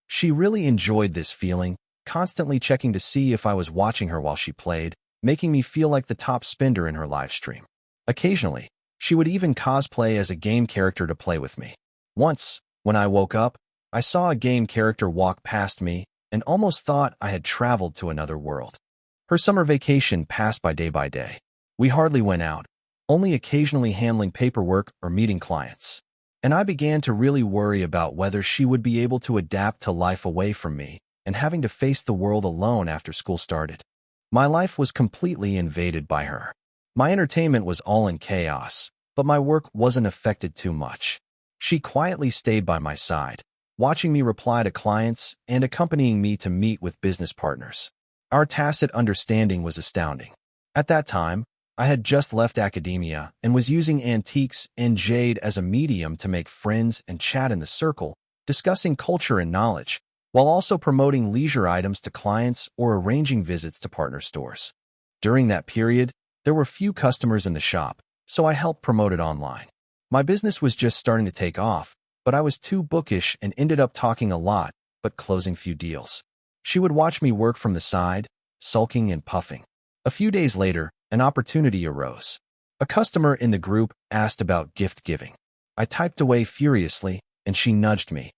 She really enjoyed this feeling, constantly checking to see if I was watching her while she played, making me feel like the top spender in her live stream. Occasionally, she would even cosplay as a game character to play with me. Once, when I woke up, I saw a game character walk past me and almost thought I had traveled to another world. Her summer vacation passed by day. We hardly went out, only occasionally handling paperwork or meeting clients. And I began to really worry about whether she would be able to adapt to life away from me and having to face the world alone after school started. My life was completely invaded by her. My entertainment was all in chaos, but my work wasn't affected too much. She quietly stayed by my side, watching me reply to clients and accompanying me to meet with business partners. Our tacit understanding was astounding. At that time, I had just left academia and was using antiques and jade as a medium to make friends and chat in the circle, discussing culture and knowledge, while also promoting leisure items to clients or arranging visits to partner stores. During that period, there were few customers in the shop, so I helped promote it online. My business was just starting to take off, but I was too bookish and ended up talking a lot, but closing few deals. She would watch me work from the side, sulking and puffing. A few days later, an opportunity arose. A customer in the group asked about gift giving. I typed away furiously, and she nudged me.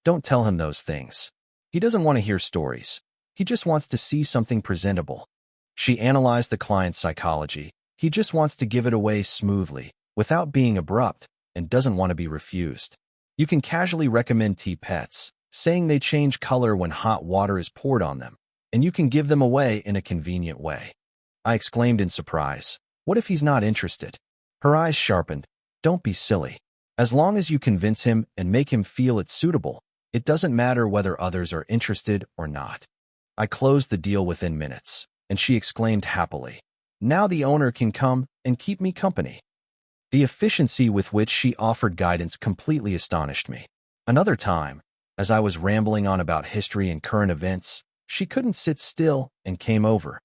Don't tell him those things. He doesn't want to hear stories. He just wants to see something presentable. She analyzed the client's psychology. He just wants to give it away smoothly, without being abrupt, and doesn't want to be refused. You can casually recommend tea pets, saying they change color when hot water is poured on them, and you can give them away in a convenient way. I exclaimed in surprise. What if he's not interested? Her eyes sharpened. Don't be silly. As long as you convince him and make him feel it's suitable, it doesn't matter whether others are interested or not. I closed the deal within minutes, and she exclaimed happily. Now the owner can come and keep me company. The efficiency with which she offered guidance completely astonished me. Another time, as I was rambling on about history and current events, she couldn't sit still and came over.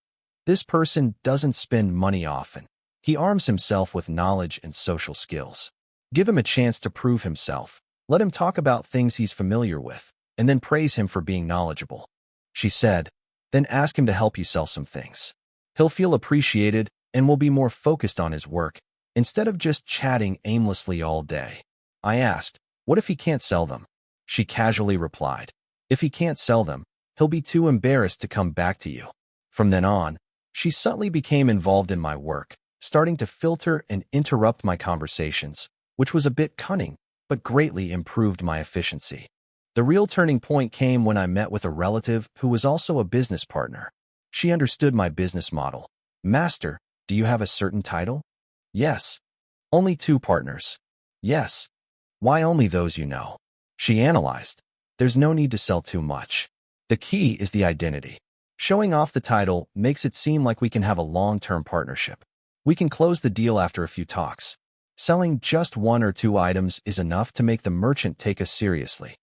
This person doesn't spend money often. He arms himself with knowledge and social skills. Give him a chance to prove himself. Let him talk about things he's familiar with, and then praise him for being knowledgeable. She said, then ask him to help you sell some things. He'll feel appreciated and will be more focused on his work, instead of just chatting aimlessly all day. I asked, what if he can't sell them? She casually replied, if he can't sell them, he'll be too embarrassed to come back to you. From then on, she subtly became involved in my work, starting to filter and interrupt my conversations, which was a bit cunning, but greatly improved my efficiency. The real turning point came when I met with a relative who was also a business partner. She understood my business model. Master, do you have a certain title? Yes. Only 2 partners. Yes. Why only those you know? She analyzed. There's no need to sell too much. The key is the identity. Showing off the title makes it seem like we can have a long-term partnership. We can close the deal after a few talks. Selling just 1 or 2 items is enough to make the merchant take us seriously.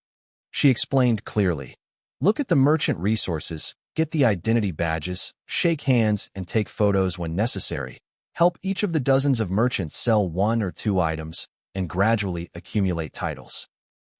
She explained clearly. Look at the merchant resources, get the identity badges, shake hands, and take photos when necessary. Help each of the dozens of merchants sell 1 or 2 items, and gradually accumulate titles.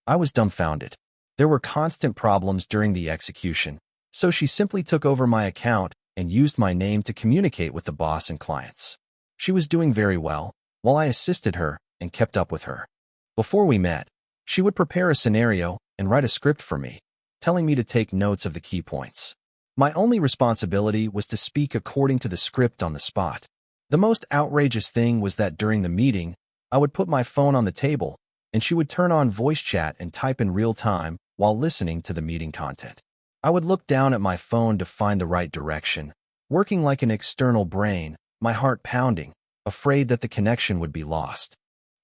I was dumbfounded. There were constant problems during the execution, so she simply took over my account and used my name to communicate with the boss and clients. She was doing very well, while I assisted her and kept up with her. Before we met, she would prepare a scenario and write a script for me, telling me to take notes of the key points. My only responsibility was to speak according to the script on the spot. The most outrageous thing was that during the meeting, I would put my phone on the table, and she would turn on voice chat and type in real time while listening to the meeting content. I would look down at my phone to find the right direction, working like an external brain, my heart pounding, afraid that the connection would be lost.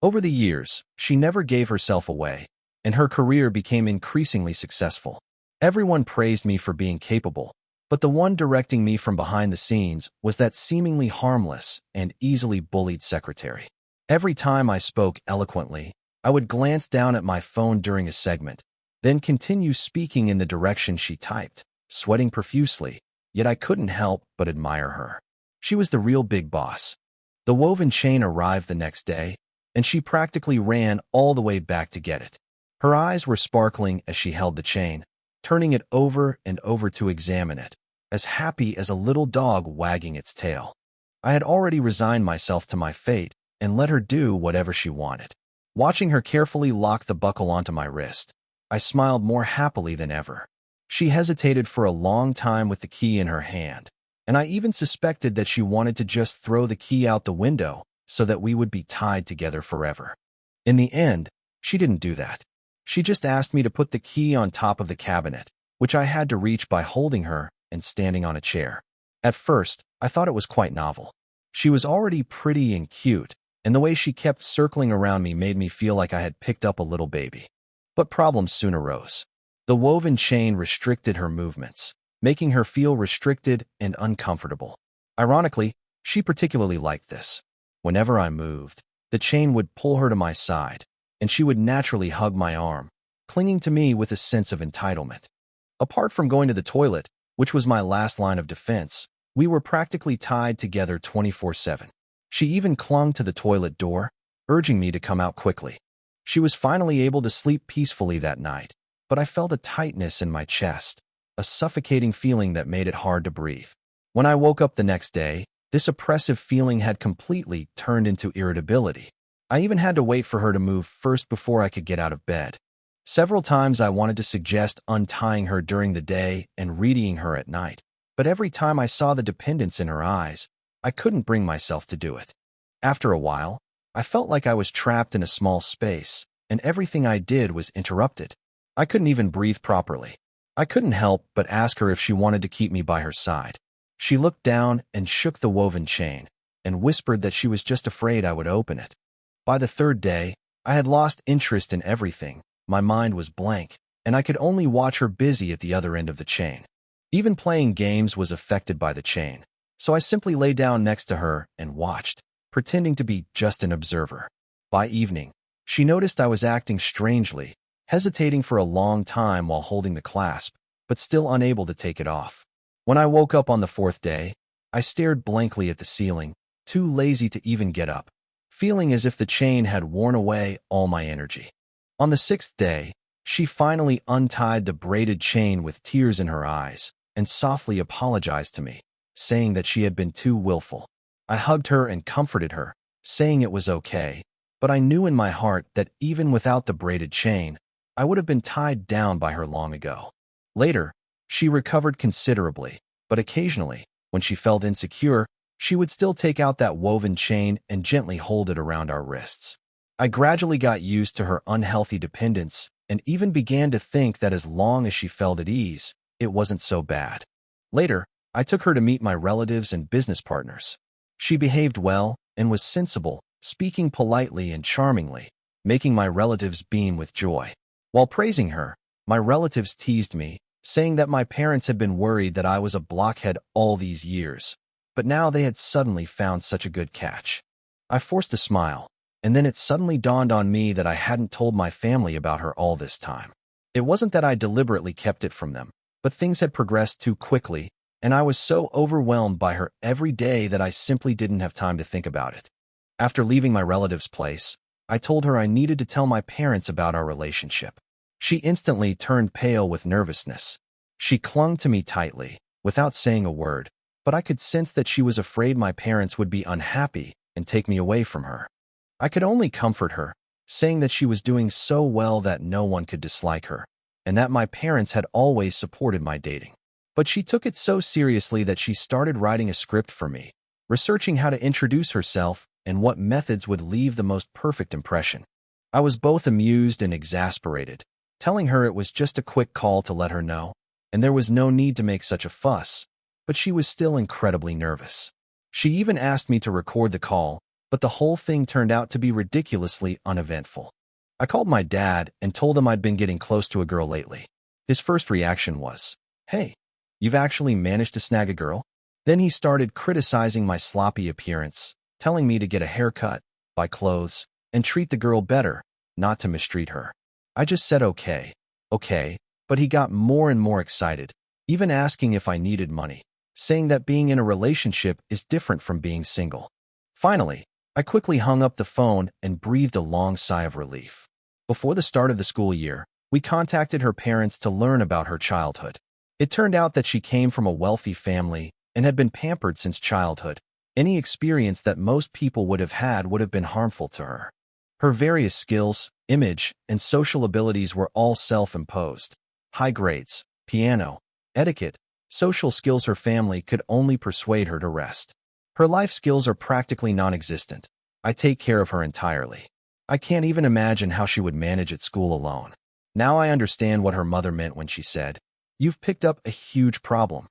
Over the years, she never gave herself away, and her career became increasingly successful. Everyone praised me for being capable, but the one directing me from behind the scenes was that seemingly harmless and easily bullied secretary. Every time I spoke eloquently, I would glance down at my phone during a segment, then continue speaking in the direction she typed, sweating profusely, yet I couldn't help but admire her. She was the real big boss. The woven chain arrived the next day, and she practically ran all the way back to get it. Her eyes were sparkling as she held the chain, turning it over and over to examine it, as happy as a little dog wagging its tail. I had already resigned myself to my fate and let her do whatever she wanted. Watching her carefully lock the buckle onto my wrist, I smiled more happily than ever. She hesitated for a long time with the key in her hand, and I even suspected that she wanted to just throw the key out the window so that we would be tied together forever. In the end, she didn't do that. She just asked me to put the key on top of the cabinet, which I had to reach by holding her and standing on a chair. At first, I thought it was quite novel. She was already pretty and cute, and the way she kept circling around me made me feel like I had picked up a little baby. But problems soon arose. The woven chain restricted her movements, making her feel restricted and uncomfortable. Ironically, she particularly liked this. Whenever I moved, the chain would pull her to my side, and she would naturally hug my arm, clinging to me with a sense of entitlement. Apart from going to the toilet, which was my last line of defense, We were practically tied together 24/7. She even clung to the toilet door, urging me to come out quickly. She was finally able to sleep peacefully that night, but I felt a tightness in my chest, a suffocating feeling that made it hard to breathe. When I woke up the next day, this oppressive feeling had completely turned into irritability. I even had to wait for her to move first before I could get out of bed. Several times I wanted to suggest untying her during the day and readying her at night, but every time I saw the dependence in her eyes, I couldn't bring myself to do it. After a while, I felt like I was trapped in a small space, and everything I did was interrupted. I couldn't even breathe properly. I couldn't help but ask her if she wanted to keep me by her side. She looked down and shook the woven chain, and whispered that she was just afraid I would open it. By the third day, I had lost interest in everything. My mind was blank, and I could only watch her busy at the other end of the chain. Even playing games was affected by the chain, so I simply lay down next to her and watched, pretending to be just an observer. By evening, she noticed I was acting strangely, hesitating for a long time while holding the clasp, but still unable to take it off. When I woke up on the fourth day, I stared blankly at the ceiling, too lazy to even get up, feeling as if the chain had worn away all my energy. On the sixth day, she finally untied the braided chain with tears in her eyes and softly apologized to me, saying that she had been too willful. I hugged her and comforted her, saying it was okay, but I knew in my heart that even without the braided chain, I would have been tied down by her long ago. Later, she recovered considerably, but occasionally, when she felt insecure, she would still take out that woven chain and gently hold it around our wrists. I gradually got used to her unhealthy dependence and even began to think that as long as she felt at ease, it wasn't so bad. Later, I took her to meet my relatives and business partners. She behaved well and was sensible, speaking politely and charmingly, making my relatives beam with joy. While praising her, my relatives teased me, saying that my parents had been worried that I was a blockhead all these years, but now they had suddenly found such a good catch. I forced a smile, and then it suddenly dawned on me that I hadn't told my family about her all this time. It wasn't that I deliberately kept it from them, but things had progressed too quickly, and I was so overwhelmed by her every day that I simply didn't have time to think about it. After leaving my relative's place, I told her I needed to tell my parents about our relationship. She instantly turned pale with nervousness. She clung to me tightly, without saying a word, but I could sense that she was afraid my parents would be unhappy and take me away from her. I could only comfort her, saying that she was doing so well that no one could dislike her, and that my parents had always supported my dating. But she took it so seriously that she started writing a script for me, researching how to introduce herself and what methods would leave the most perfect impression. I was both amused and exasperated, telling her it was just a quick call to let her know, and there was no need to make such a fuss, but she was still incredibly nervous. She even asked me to record the call, but the whole thing turned out to be ridiculously uneventful. I called my dad and told him I'd been getting close to a girl lately. His first reaction was, "Hey, you've actually managed to snag a girl?" Then he started criticizing my sloppy appearance, telling me to get a haircut, buy clothes, and treat the girl better, not to mistreat her. I just said okay, but he got more and more excited, even asking if I needed money, saying that being in a relationship is different from being single. Finally, I quickly hung up the phone and breathed a long sigh of relief. Before the start of the school year, we contacted her parents to learn about her childhood. It turned out that she came from a wealthy family and had been pampered since childhood. Any experience that most people would have had would have been harmful to her. Her various skills, image, and social abilities were all self-imposed. High grades, piano, etiquette, social skills her family could only persuade her to rest. Her life skills are practically non-existent. I take care of her entirely. I can't even imagine how she would manage at school alone. Now I understand what her mother meant when she said, "You've picked up a huge problem."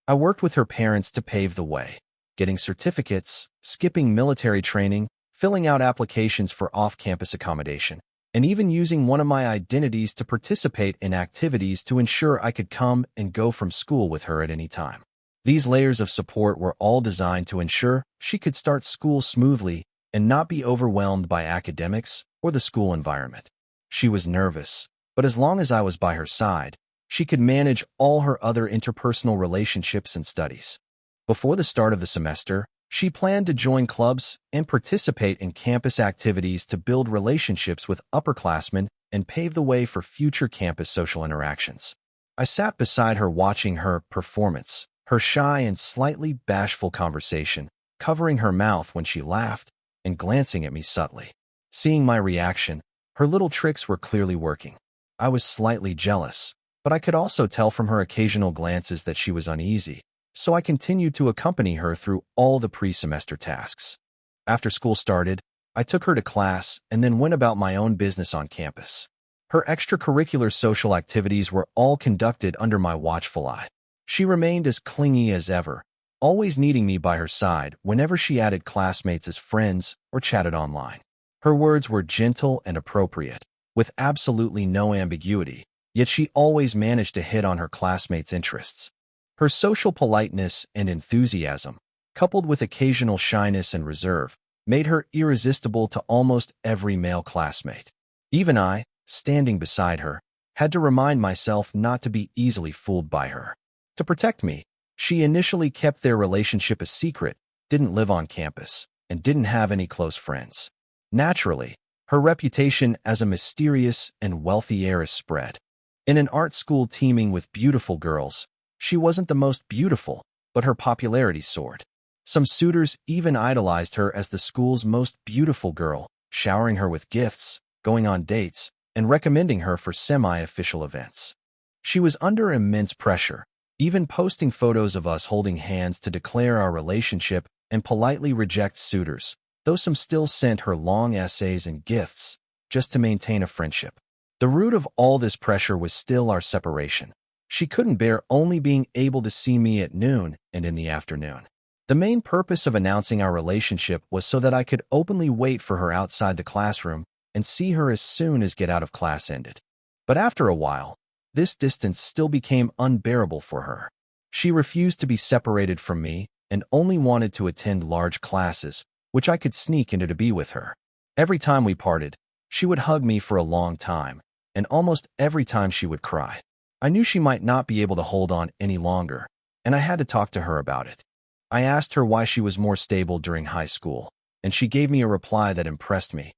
I worked with her parents to pave the way, getting certificates, skipping military training, filling out applications for off-campus accommodation, and even using one of my identities to participate in activities to ensure I could come and go from school with her at any time. These layers of support were all designed to ensure she could start school smoothly and not be overwhelmed by academics or the school environment. She was nervous, but as long as I was by her side, she could manage all her other interpersonal relationships and studies. Before the start of the semester, she planned to join clubs and participate in campus activities to build relationships with upperclassmen and pave the way for future campus social interactions. I sat beside her watching her performance, her shy and slightly bashful conversation, covering her mouth when she laughed and glancing at me subtly. Seeing my reaction, her little tricks were clearly working. I was slightly jealous, but I could also tell from her occasional glances that she was uneasy, so I continued to accompany her through all the pre-semester tasks. After school started, I took her to class and then went about my own business on campus. Her extracurricular social activities were all conducted under my watchful eye. She remained as clingy as ever, always needing me by her side whenever she added classmates as friends or chatted online. Her words were gentle and appropriate, with absolutely no ambiguity, yet she always managed to hit on her classmates' interests. Her social politeness and enthusiasm, coupled with occasional shyness and reserve, made her irresistible to almost every male classmate. Even I, standing beside her, had to remind myself not to be easily fooled by her. To protect me, she initially kept their relationship a secret, didn't live on campus, and didn't have any close friends. Naturally, her reputation as a mysterious and wealthy heiress spread. In an art school teeming with beautiful girls, she wasn't the most beautiful, but her popularity soared. Some suitors even idolized her as the school's most beautiful girl, showering her with gifts, going on dates, and recommending her for semi-official events. She was under immense pressure, even posting photos of us holding hands to declare our relationship and politely reject suitors, though some still sent her long essays and gifts, just to maintain a friendship. The root of all this pressure was still our separation. She couldn't bear only being able to see me at noon and in the afternoon. The main purpose of announcing our relationship was so that I could openly wait for her outside the classroom and see her as soon as get out of class ended. But after a while, this distance still became unbearable for her. She refused to be separated from me and only wanted to attend large classes, which I could sneak into to be with her. Every time we parted, she would hug me for a long time, and almost every time she would cry. I knew she might not be able to hold on any longer, and I had to talk to her about it. I asked her why she was more stable during high school, and she gave me a reply that impressed me.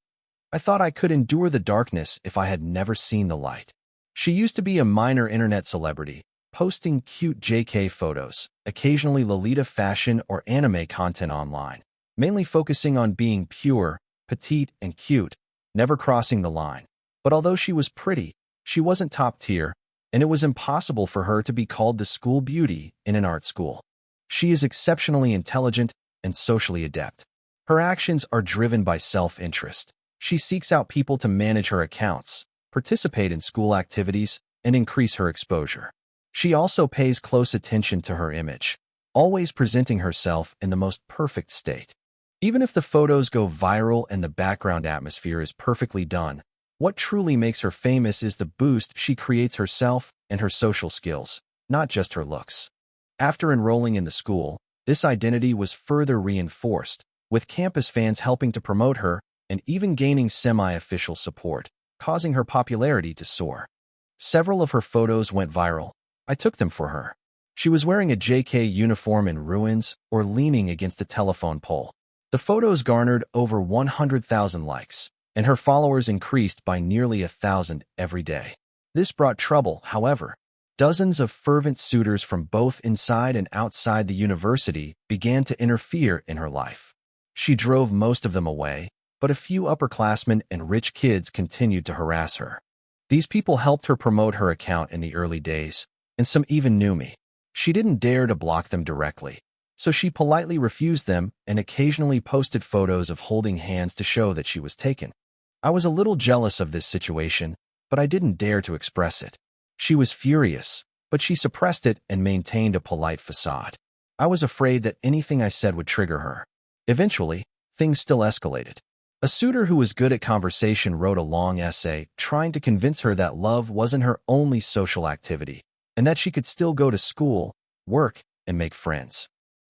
I thought I could endure the darkness if I had never seen the light. She used to be a minor internet celebrity, posting cute JK photos, occasionally Lolita fashion or anime content online, mainly focusing on being pure, petite, and cute, never crossing the line. But although she was pretty, she wasn't top tier, and it was impossible for her to be called the school beauty in an art school. She is exceptionally intelligent and socially adept. Her actions are driven by self-interest. She seeks out people to manage her accounts, participate in school activities, and increase her exposure. She also pays close attention to her image, always presenting herself in the most perfect state. Even if the photos go viral and the background atmosphere is perfectly done, what truly makes her famous is the boost she creates herself and her social skills, not just her looks. After enrolling in the school, this identity was further reinforced, with campus fans helping to promote her and even gaining semi-official support, causing her popularity to soar. Several of her photos went viral. I took them for her. She was wearing a JK uniform in ruins or leaning against a telephone pole. The photos garnered over 100,000 likes, and her followers increased by nearly 1,000 every day. This brought trouble, however. Dozens of fervent suitors from both inside and outside the university began to interfere in her life. She drove most of them away, but a few upperclassmen and rich kids continued to harass her. These people helped her promote her account in the early days, and some even knew me. She didn't dare to block them directly, so she politely refused them and occasionally posted photos of holding hands to show that she was taken. I was a little jealous of this situation, but I didn't dare to express it. She was furious, but she suppressed it and maintained a polite facade. I was afraid that anything I said would trigger her. Eventually, things still escalated. A suitor who was good at conversation wrote a long essay trying to convince her that love wasn't her only social activity, and that she could still go to school, work, and make friends.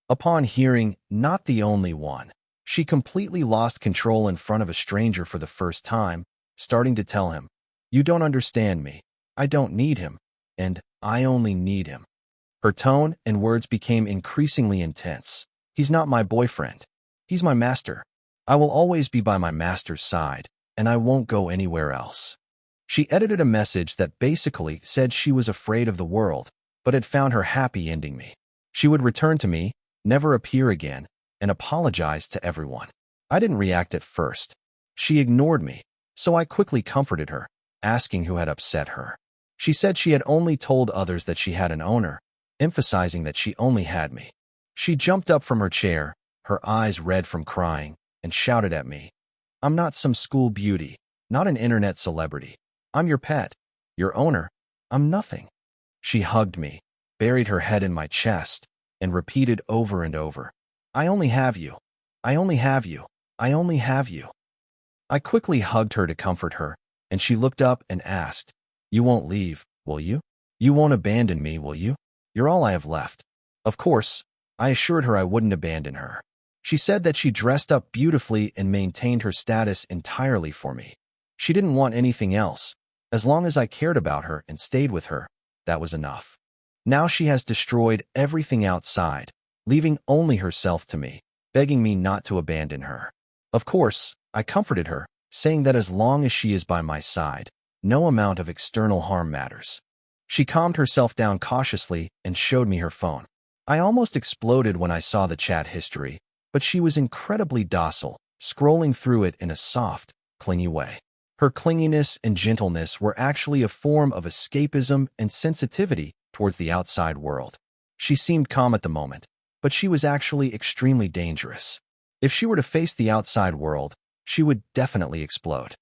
Upon hearing, "not the only one," she completely lost control in front of a stranger for the first time, starting to tell him, "You don't understand me. I don't need him, and I only need him." Her tone and words became increasingly intense. He's not my boyfriend. He's my master. I will always be by my master's side, and I won't go anywhere else. She edited a message that basically said she was afraid of the world, but had found her happy ending me. She would return to me, never appear again, and apologize to everyone. I didn't react at first. She ignored me, so I quickly comforted her, asking who had upset her. She said she had only told others that she had an owner, emphasizing that she only had me. She jumped up from her chair, her eyes red from crying, and shouted at me, "I'm not some school beauty, not an internet celebrity. I'm your pet, your owner. I'm nothing." She hugged me, buried her head in my chest, and repeated over and over, "I only have you. I only have you. I only have you." I quickly hugged her to comfort her, and she looked up and asked, "You won't leave, will you? You won't abandon me, will you? You're all I have left." Of course, I assured her I wouldn't abandon her. She said that she dressed up beautifully and maintained her status entirely for me. She didn't want anything else. As long as I cared about her and stayed with her, that was enough. Now she has destroyed everything outside, leaving only herself to me, begging me not to abandon her. Of course, I comforted her, saying that as long as she is by my side, no amount of external harm matters. She calmed herself down cautiously and showed me her phone. I almost exploded when I saw the chat history, but she was incredibly docile, scrolling through it in a soft, clingy way. Her clinginess and gentleness were actually a form of escapism and sensitivity towards the outside world. She seemed calm at the moment, but she was actually extremely dangerous. If she were to face the outside world, she would definitely explode.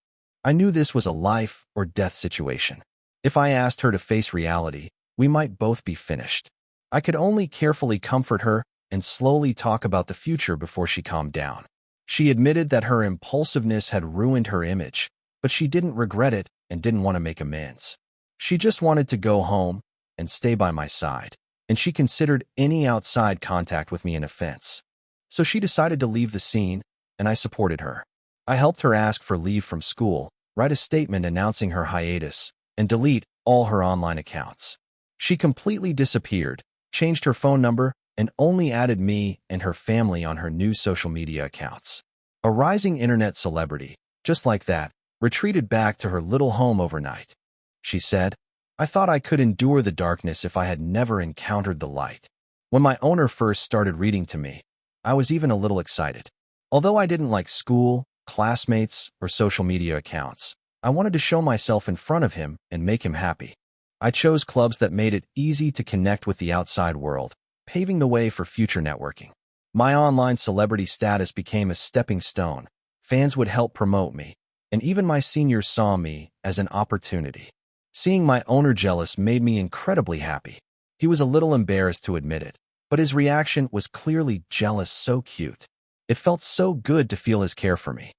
I knew this was a life or death situation. If I asked her to face reality, we might both be finished. I could only carefully comfort her and slowly talk about the future before she calmed down. She admitted that her impulsiveness had ruined her image, but she didn't regret it and didn't want to make amends. She just wanted to go home and stay by my side, and she considered any outside contact with me an offense. So she decided to leave the scene, and I supported her. I helped her ask for leave from school, write a statement announcing her hiatus, and delete all her online accounts. She completely disappeared, changed her phone number, and only added me and her family on her new social media accounts. A rising internet celebrity, just like that, retreated back to her little home overnight. She said, "I thought I could endure the darkness if I had never encountered the light." When my owner first started reading to me, I was even a little excited. Although I didn't like school, classmates, or social media accounts, I wanted to show myself in front of him and make him happy. I chose clubs that made it easy to connect with the outside world, paving the way for future networking. My online celebrity status became a stepping stone. Fans would help promote me, and even my seniors saw me as an opportunity. Seeing my owner jealous made me incredibly happy. He was a little embarrassed to admit it, but his reaction was clearly jealous, so cute. It felt so good to feel his care for me.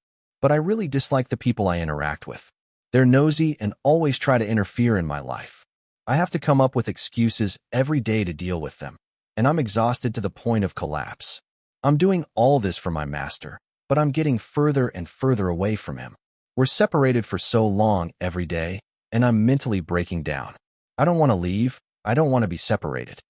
But I really dislike the people I interact with. They're nosy and always try to interfere in my life. I have to come up with excuses every day to deal with them, and I'm exhausted to the point of collapse. I'm doing all this for my master, but I'm getting further and further away from him. We're separated for so long every day, and I'm mentally breaking down. I don't want to leave. I don't want to be separated.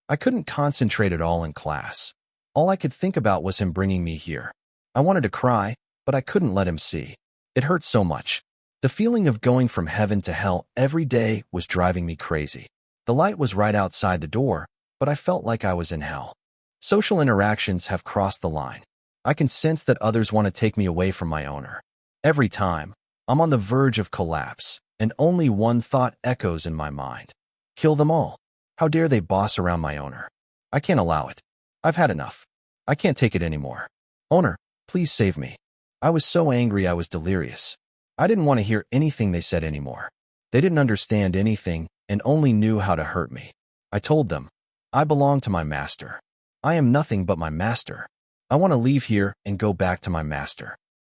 I couldn't concentrate at all in class. All I could think about was him bringing me here. I wanted to cry, but I couldn't let him see. It hurt so much. The feeling of going from heaven to hell every day was driving me crazy. The light was right outside the door, but I felt like I was in hell. Social interactions have crossed the line. I can sense that others want to take me away from my owner. Every time, I'm on the verge of collapse, and only one thought echoes in my mind. Kill them all. How dare they boss around my owner? I can't allow it. I've had enough. I can't take it anymore. Owner, please save me. I was so angry I was delirious. I didn't want to hear anything they said anymore. They didn't understand anything and only knew how to hurt me. I told them, I belong to my master. I am nothing but my master. I want to leave here and go back to my master.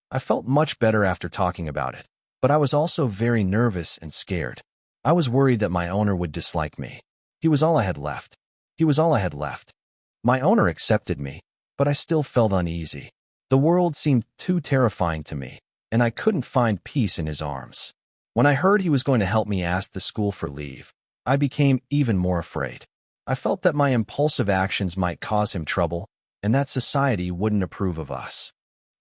I felt much better after talking about it, but I was also very nervous and scared. I was worried that my owner would dislike me. He was all I had left. He was all I had left. My owner accepted me, but I still felt uneasy. The world seemed too terrifying to me, and I couldn't find peace in his arms. When I heard he was going to help me ask the school for leave, I became even more afraid. I felt that my impulsive actions might cause him trouble, and that society wouldn't approve of us.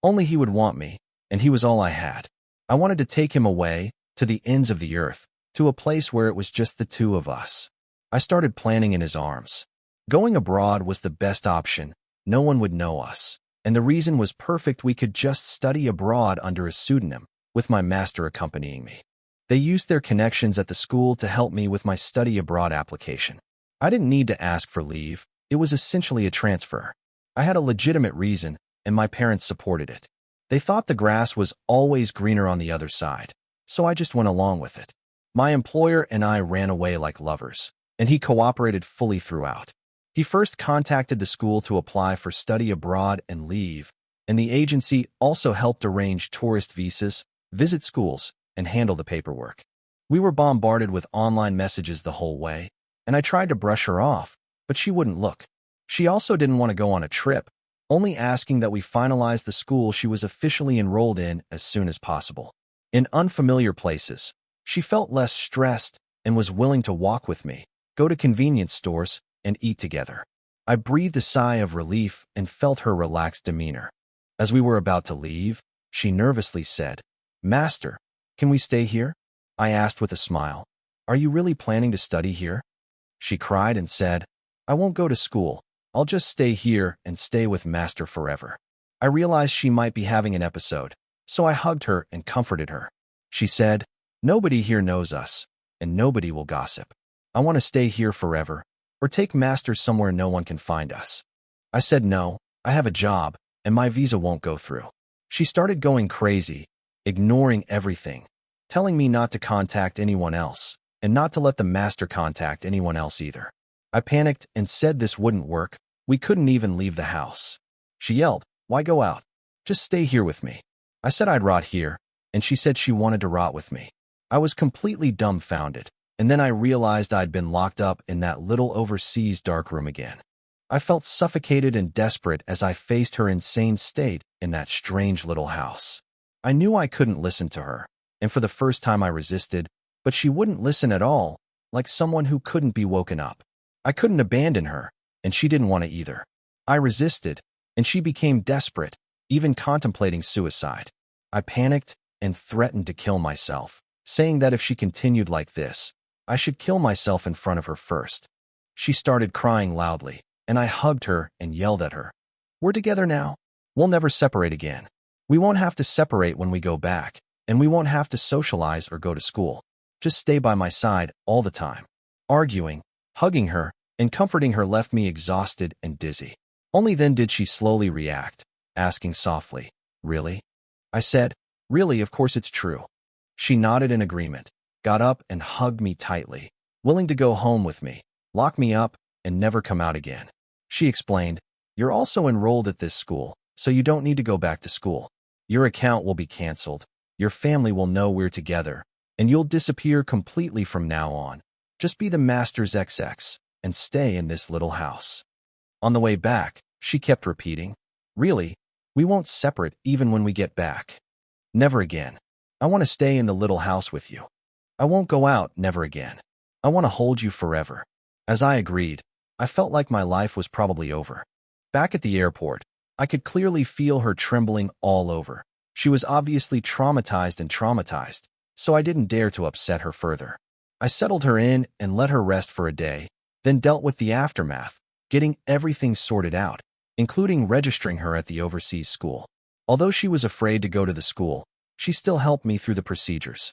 Only he would want me, and he was all I had. I wanted to take him away, to the ends of the earth, to a place where it was just the two of us. I started planning in his arms. Going abroad was the best option. No one would know us. And the reason was perfect. We could just study abroad under a pseudonym, with my master accompanying me. They used their connections at the school to help me with my study abroad application. I didn't need to ask for leave. It was essentially a transfer. I had a legitimate reason, and my parents supported it. They thought the grass was always greener on the other side, so I just went along with it. My employer and I ran away like lovers, and he cooperated fully throughout. He first contacted the school to apply for study abroad and leave, and the agency also helped arrange tourist visas, visit schools, and handle the paperwork. We were bombarded with online messages the whole way, and I tried to brush her off, but she wouldn't look. She also didn't want to go on a trip, only asking that we finalize the school she was officially enrolled in as soon as possible. In unfamiliar places, she felt less stressed and was willing to walk with me, go to convenience stores, and eat together. I breathed a sigh of relief and felt her relaxed demeanor. As we were about to leave, she nervously said, "Master, can we stay here?" I asked with a smile, "Are you really planning to study here?" She cried and said, "I won't go to school. I'll just stay here and stay with Master forever." I realized she might be having an episode, so I hugged her and comforted her. She said, "Nobody here knows us, and nobody will gossip. I want to stay here forever, or take Master somewhere no one can find us." I said no, I have a job, and my visa won't go through. She started going crazy, ignoring everything, telling me not to contact anyone else, and not to let the Master contact anyone else either. I panicked and said this wouldn't work. We couldn't even leave the house. She yelled, "Why go out? Just stay here with me." I said I'd rot here, and she said she wanted to rot with me. I was completely dumbfounded, and then I realized I'd been locked up in that little overseas darkroom again. I felt suffocated and desperate as I faced her insane state in that strange little house. I knew I couldn't listen to her, and for the first time I resisted, but she wouldn't listen at all, like someone who couldn't be woken up. I couldn't abandon her, and she didn't want to either. I resisted, and she became desperate, even contemplating suicide. I panicked and threatened to kill myself, saying that if she continued like this, I should kill myself in front of her first. She started crying loudly, and I hugged her and yelled at her, "We're together now. We'll never separate again. We won't have to separate when we go back, and we won't have to socialize or go to school. Just stay by my side all the time." Arguing, hugging her, and comforting her left me exhausted and dizzy. Only then did she slowly react, asking softly, "Really?" I said, "Really, of course it's true." She nodded in agreement, got up and hugged me tightly, willing to go home with me, lock me up, and never come out again. She explained, "You're also enrolled at this school, so you don't need to go back to school. Your account will be canceled, your family will know we're together, and you'll disappear completely from now on. Just be the Master's XX, and stay in this little house." On the way back, she kept repeating, "Really? We won't separate even when we get back. Never again. I want to stay in the little house with you. I won't go out, never again. I want to hold you forever." As I agreed, I felt like my life was probably over. Back at the airport, I could clearly feel her trembling all over. She was obviously traumatized, so I didn't dare to upset her further. I settled her in and let her rest for a day, then dealt with the aftermath, getting everything sorted out, including registering her at the overseas school. Although she was afraid to go to the school, she still helped me through the procedures.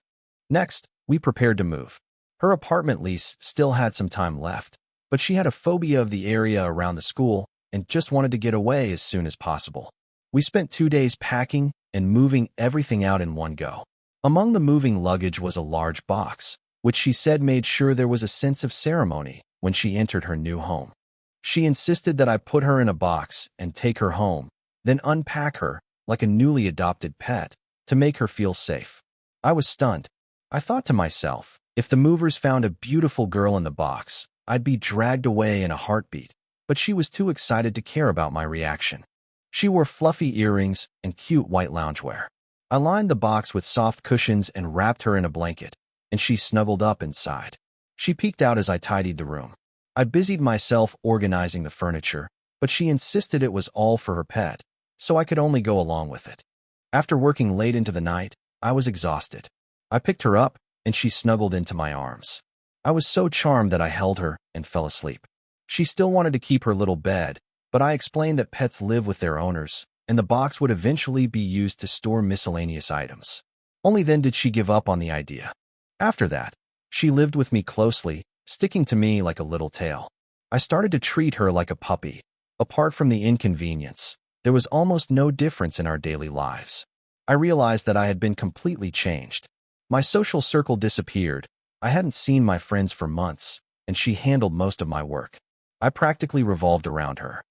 Next, we prepared to move. Her apartment lease still had some time left, but she had a phobia of the area around the school and just wanted to get away as soon as possible. We spent 2 days packing and moving everything out in one go. Among the moving luggage was a large box, which she said made sure there was a sense of ceremony when she entered her new home. She insisted that I put her in a box and take her home, then unpack her like a newly adopted pet to make her feel safe. I was stunned. I thought to myself, if the movers found a beautiful girl in the box, I'd be dragged away in a heartbeat, but she was too excited to care about my reaction. She wore fluffy earrings and cute white loungewear. I lined the box with soft cushions and wrapped her in a blanket, and she snuggled up inside. She peeked out as I tidied the room. I busied myself organizing the furniture, but she insisted it was all for her pet, so I could only go along with it. After working late into the night, I was exhausted. I picked her up, and she snuggled into my arms. I was so charmed that I held her and fell asleep. She still wanted to keep her little bed, but I explained that pets live with their owners, and the box would eventually be used to store miscellaneous items. Only then did she give up on the idea. After that, she lived with me closely, sticking to me like a little tail. I started to treat her like a puppy. Apart from the inconvenience, there was almost no difference in our daily lives. I realized that I had been completely changed. My social circle disappeared. I hadn't seen my friends for months, and she handled most of my work. I practically revolved around her.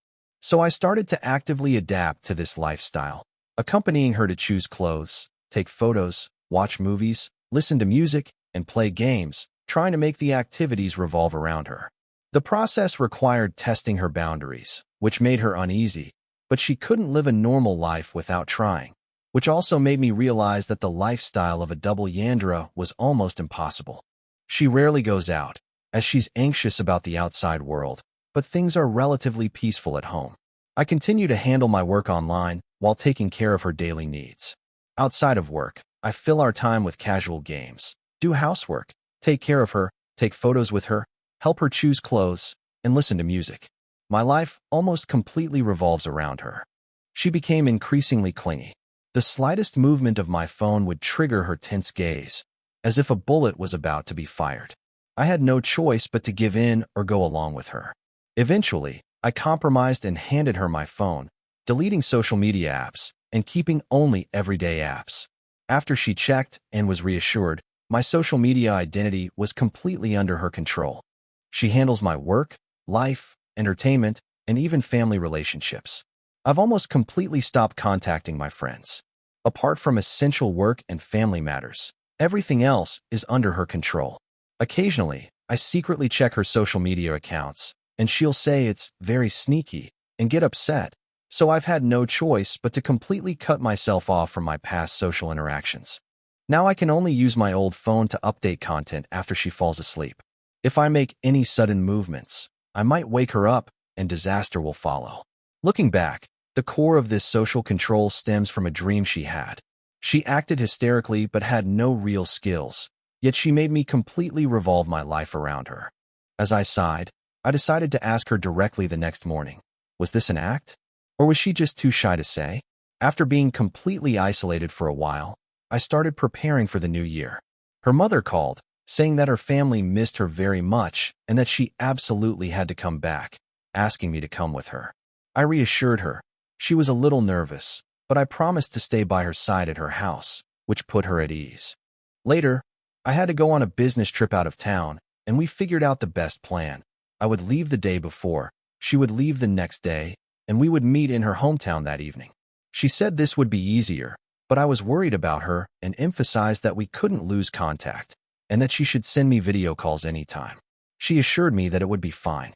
So I started to actively adapt to this lifestyle, accompanying her to choose clothes, take photos, watch movies, listen to music, and play games, trying to make the activities revolve around her. The process required testing her boundaries, which made her uneasy, but she couldn't live a normal life without trying, which also made me realize that the lifestyle of a double Yandere was almost impossible. She rarely goes out, as she's anxious about the outside world, but things are relatively peaceful at home. I continue to handle my work online while taking care of her daily needs. Outside of work, I fill our time with casual games, do housework, take care of her, take photos with her, help her choose clothes, and listen to music. My life almost completely revolves around her. She became increasingly clingy. The slightest movement of my phone would trigger her tense gaze, as if a bullet was about to be fired. I had no choice but to give in or go along with her. Eventually, I compromised and handed her my phone, deleting social media apps and keeping only everyday apps. After she checked and was reassured, my social media identity was completely under her control. She handles my work, life, entertainment, and even family relationships. I've almost completely stopped contacting my friends. Apart from essential work and family matters, everything else is under her control. Occasionally, I secretly check her social media accounts, and she'll say it's very sneaky and get upset, so I've had no choice but to completely cut myself off from my past social interactions. Now I can only use my old phone to update content after she falls asleep. If I make any sudden movements, I might wake her up and disaster will follow. Looking back, the core of this social control stems from a dream she had. She acted hysterically but had no real skills, yet she made me completely revolve my life around her. As I sighed, I decided to ask her directly the next morning. Was this an act? Or was she just too shy to say? After being completely isolated for a while, I started preparing for the new year. Her mother called, saying that her family missed her very much and that she absolutely had to come back, asking me to come with her. I reassured her. She was a little nervous, but I promised to stay by her side at her house, which put her at ease. Later, I had to go on a business trip out of town, and we figured out the best plan. I would leave the day before, she would leave the next day, and we would meet in her hometown that evening. She said this would be easier, but I was worried about her and emphasized that we couldn't lose contact, and that she should send me video calls anytime. She assured me that it would be fine.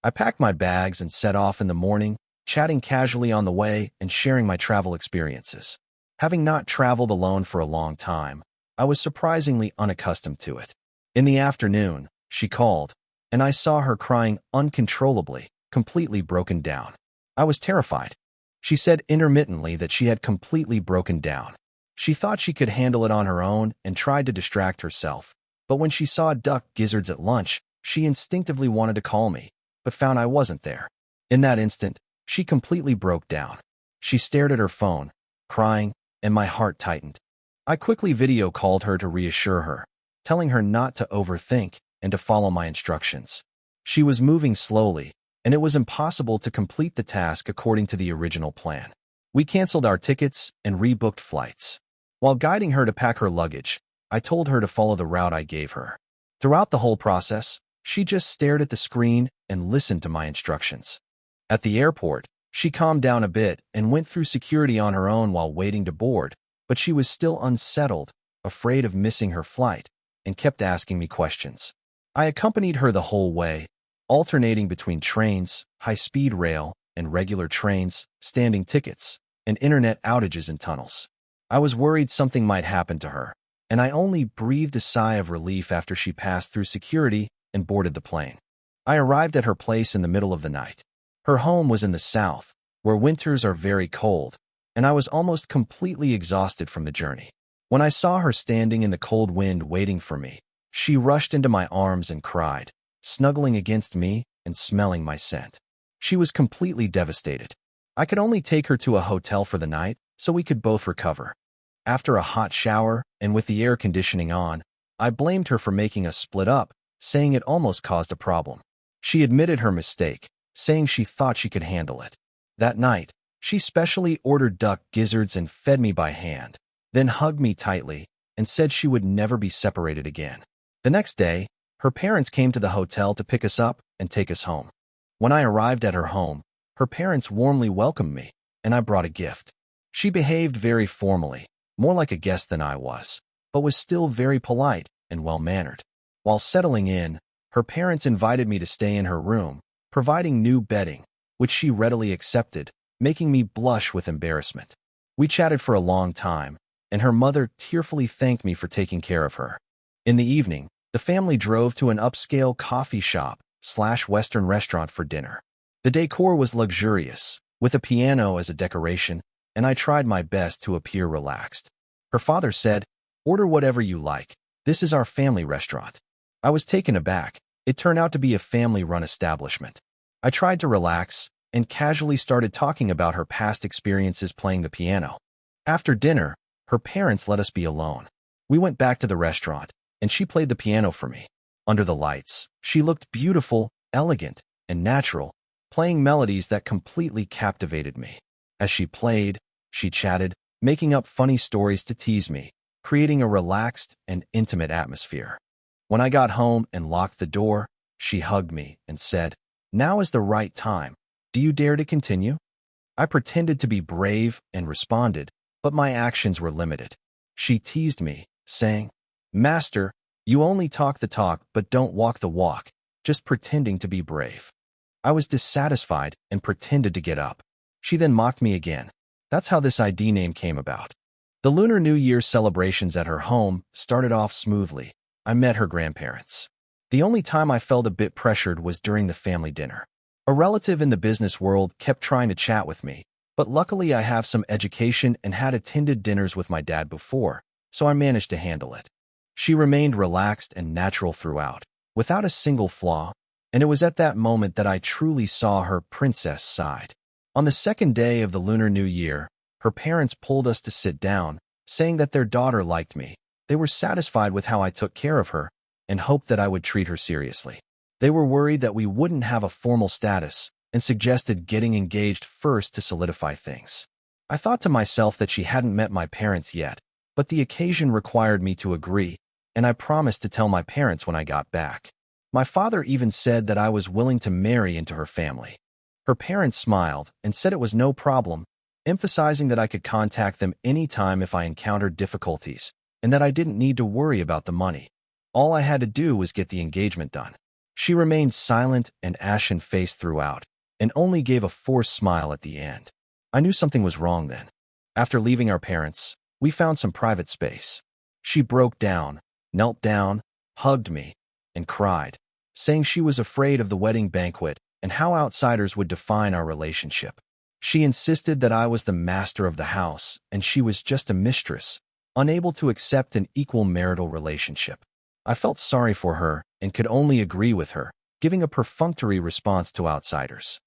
I packed my bags and set off in the morning, chatting casually on the way and sharing my travel experiences. Having not traveled alone for a long time, I was surprisingly unaccustomed to it. In the afternoon, she called, and I saw her crying uncontrollably, completely broken down. I was terrified. She said intermittently that she had completely broken down. She thought she could handle it on her own and tried to distract herself, but when she saw duck gizzards at lunch, she instinctively wanted to call me, but found I wasn't there. In that instant, she completely broke down. She stared at her phone, crying, and my heart tightened. I quickly video called her to reassure her, telling her not to overthink and to follow my instructions. She was moving slowly, and it was impossible to complete the task according to the original plan. We canceled our tickets and rebooked flights. While guiding her to pack her luggage, I told her to follow the route I gave her. Throughout the whole process, she just stared at the screen and listened to my instructions. At the airport, she calmed down a bit and went through security on her own while waiting to board, but she was still unsettled, afraid of missing her flight, and kept asking me questions. I accompanied her the whole way, alternating between trains, high-speed rail, and regular trains, standing tickets, and internet outages in tunnels. I was worried something might happen to her, and I only breathed a sigh of relief after she passed through security and boarded the plane. I arrived at her place in the middle of the night. Her home was in the south, where winters are very cold, and I was almost completely exhausted from the journey. When I saw her standing in the cold wind waiting for me, she rushed into my arms and cried, snuggling against me and smelling my scent. She was completely devastated. I could only take her to a hotel for the night so we could both recover. After a hot shower and with the air conditioning on, I blamed her for making us split up, saying it almost caused a problem. She admitted her mistake, saying she thought she could handle it. That night, she specially ordered duck gizzards and fed me by hand, then hugged me tightly and said she would never be separated again. The next day, her parents came to the hotel to pick us up and take us home. When I arrived at her home, her parents warmly welcomed me, and I brought a gift. She behaved very formally, more like a guest than I was, but was still very polite and well-mannered. While settling in, her parents invited me to stay in her room, providing new bedding, which she readily accepted, making me blush with embarrassment. We chatted for a long time, and her mother tearfully thanked me for taking care of her. In the evening, the family drove to an upscale coffee shop/Western restaurant for dinner. The decor was luxurious, with a piano as a decoration, and I tried my best to appear relaxed. Her father said, "Order whatever you like. This is our family restaurant." I was taken aback. It turned out to be a family-run establishment. I tried to relax and casually started talking about her past experiences playing the piano. After dinner, her parents let us be alone. We went back to the restaurant, and she played the piano for me. Under the lights, she looked beautiful, elegant, and natural, playing melodies that completely captivated me. As she played, she chatted, making up funny stories to tease me, creating a relaxed and intimate atmosphere. When I got home and locked the door, she hugged me and said, "Now is the right time. Do you dare to continue?" I pretended to be brave and responded, but my actions were limited. She teased me, saying, "Master, you only talk the talk but don't walk the walk, just pretending to be brave." I was dissatisfied and pretended to get up. She then mocked me again. That's how this ID name came about. The Lunar New Year celebrations at her home started off smoothly. I met her grandparents. The only time I felt a bit pressured was during the family dinner. A relative in the business world kept trying to chat with me, but luckily I have some education and had attended dinners with my dad before, so I managed to handle it. She remained relaxed and natural throughout, without a single flaw, and it was at that moment that I truly saw her princess side. On the second day of the Lunar New Year, her parents pulled us to sit down, saying that their daughter liked me. They were satisfied with how I took care of her and hoped that I would treat her seriously. They were worried that we wouldn't have a formal status and suggested getting engaged first to solidify things. I thought to myself that she hadn't met my parents yet, but the occasion required me to agree, and I promised to tell my parents when I got back. My father even said that I was willing to marry into her family. Her parents smiled and said it was no problem, emphasizing that I could contact them anytime if I encountered difficulties, and that I didn't need to worry about the money. All I had to do was get the engagement done. She remained silent and ashen-faced throughout, and only gave a forced smile at the end. I knew something was wrong then. After leaving our parents, we found some private space. She broke down, knelt down, hugged me, and cried, saying she was afraid of the wedding banquet and how outsiders would define our relationship. She insisted that I was the master of the house and she was just a mistress, unable to accept an equal marital relationship. I felt sorry for her and could only agree with her, giving a perfunctory response to outsiders.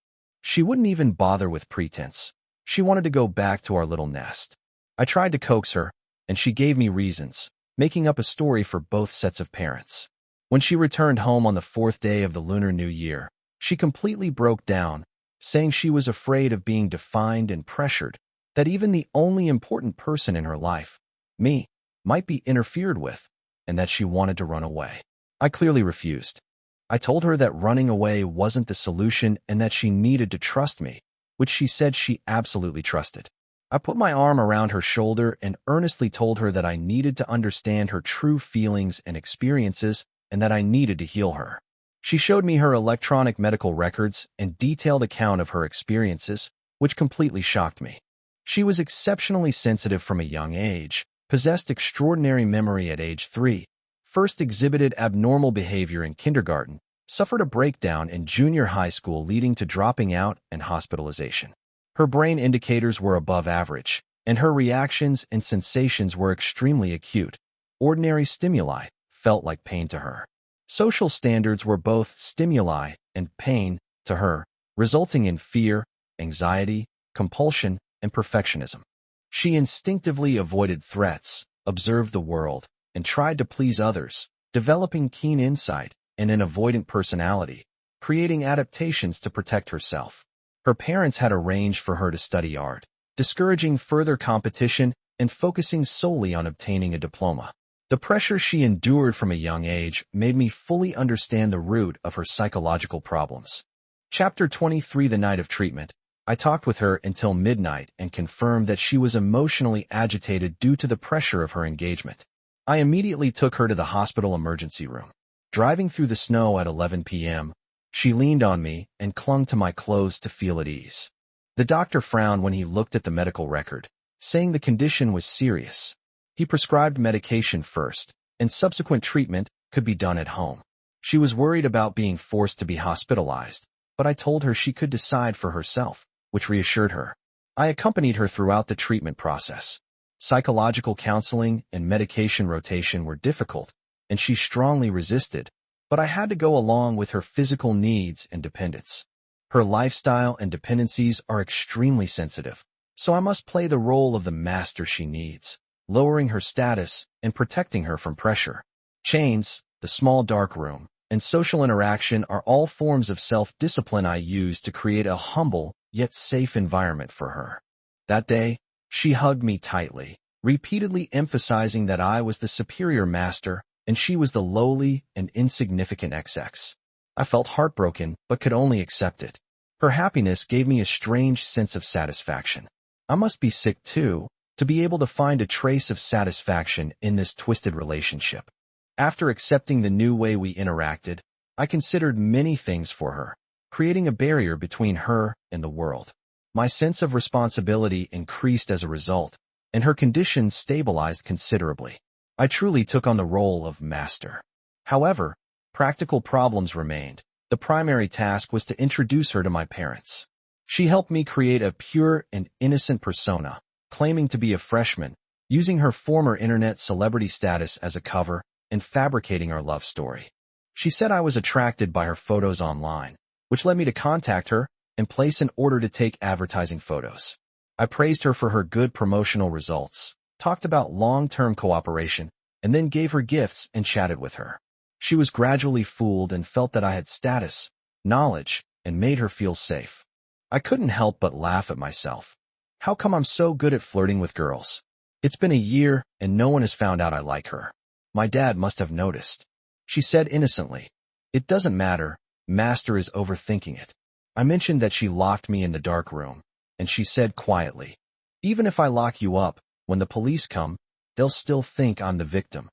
She wouldn't even bother with pretense. She wanted to go back to our little nest. I tried to coax her, and she gave me reasons, making up a story for both sets of parents. When she returned home on the fourth day of the Lunar New Year, she completely broke down, saying she was afraid of being defined and pressured, that even the only important person in her life, me, might be interfered with, and that she wanted to run away. I clearly refused. I told her that running away wasn't the solution and that she needed to trust me, which she said she absolutely trusted. I put my arm around her shoulder and earnestly told her that I needed to understand her true feelings and experiences and that I needed to heal her. She showed me her electronic medical records and detailed account of her experiences, which completely shocked me. She was exceptionally sensitive from a young age, possessed extraordinary memory at age 3, first exhibited abnormal behavior in kindergarten, suffered a breakdown in junior high school leading to dropping out and hospitalization. Her brain indicators were above average, and her reactions and sensations were extremely acute. Ordinary stimuli felt like pain to her. Social standards were both stimuli and pain to her, resulting in fear, anxiety, compulsion, and perfectionism. She instinctively avoided threats, observed the world, and tried to please others, developing keen insight and an avoidant personality, creating adaptations to protect herself. Her parents had arranged for her to study art, discouraging further competition and focusing solely on obtaining a diploma. The pressure she endured from a young age made me fully understand the root of her psychological problems. Chapter 23: The Night of Treatment. I talked with her until midnight and confirmed that she was emotionally agitated due to the pressure of her engagement. I immediately took her to the hospital emergency room. Driving through the snow at 11 p.m., she leaned on me and clung to my clothes to feel at ease. The doctor frowned when he looked at the medical record, saying the condition was serious. He prescribed medication first, and subsequent treatment could be done at home. She was worried about being forced to be hospitalized, but I told her she could decide for herself, which reassured her. I accompanied her throughout the treatment process. Psychological counseling and medication rotation were difficult, and she strongly resisted, but I had to go along with her physical needs and dependence. Her lifestyle and dependencies are extremely sensitive, so I must play the role of the master she needs, lowering her status and protecting her from pressure. Chains, the small dark room, and social interaction are all forms of self-discipline I use to create a humble yet safe environment for her. That day, she hugged me tightly, repeatedly emphasizing that I was the superior master and she was the lowly and insignificant XX. I felt heartbroken but could only accept it. Her happiness gave me a strange sense of satisfaction. I must be sick too, to be able to find a trace of satisfaction in this twisted relationship. After accepting the new way we interacted, I considered many things for her, creating a barrier between her and the world. My sense of responsibility increased as a result, and her condition stabilized considerably. I truly took on the role of master. However, practical problems remained. The primary task was to introduce her to my parents. She helped me create a pure and innocent persona, claiming to be a freshman, using her former internet celebrity status as a cover, and fabricating our love story. She said I was attracted by her photos online, which led me to contact her and place an order to take advertising photos. I praised her for her good promotional results, talked about long-term cooperation, and then gave her gifts and chatted with her. She was gradually fooled and felt that I had status, knowledge, and made her feel safe. I couldn't help but laugh at myself. How come I'm so good at flirting with girls? It's been a year and no one has found out I like her. My dad must have noticed. She said innocently, "It doesn't matter, Master is overthinking it." I mentioned that she locked me in the dark room, and she said quietly, "Even if I lock you up, when the police come, they'll still think I'm the victim."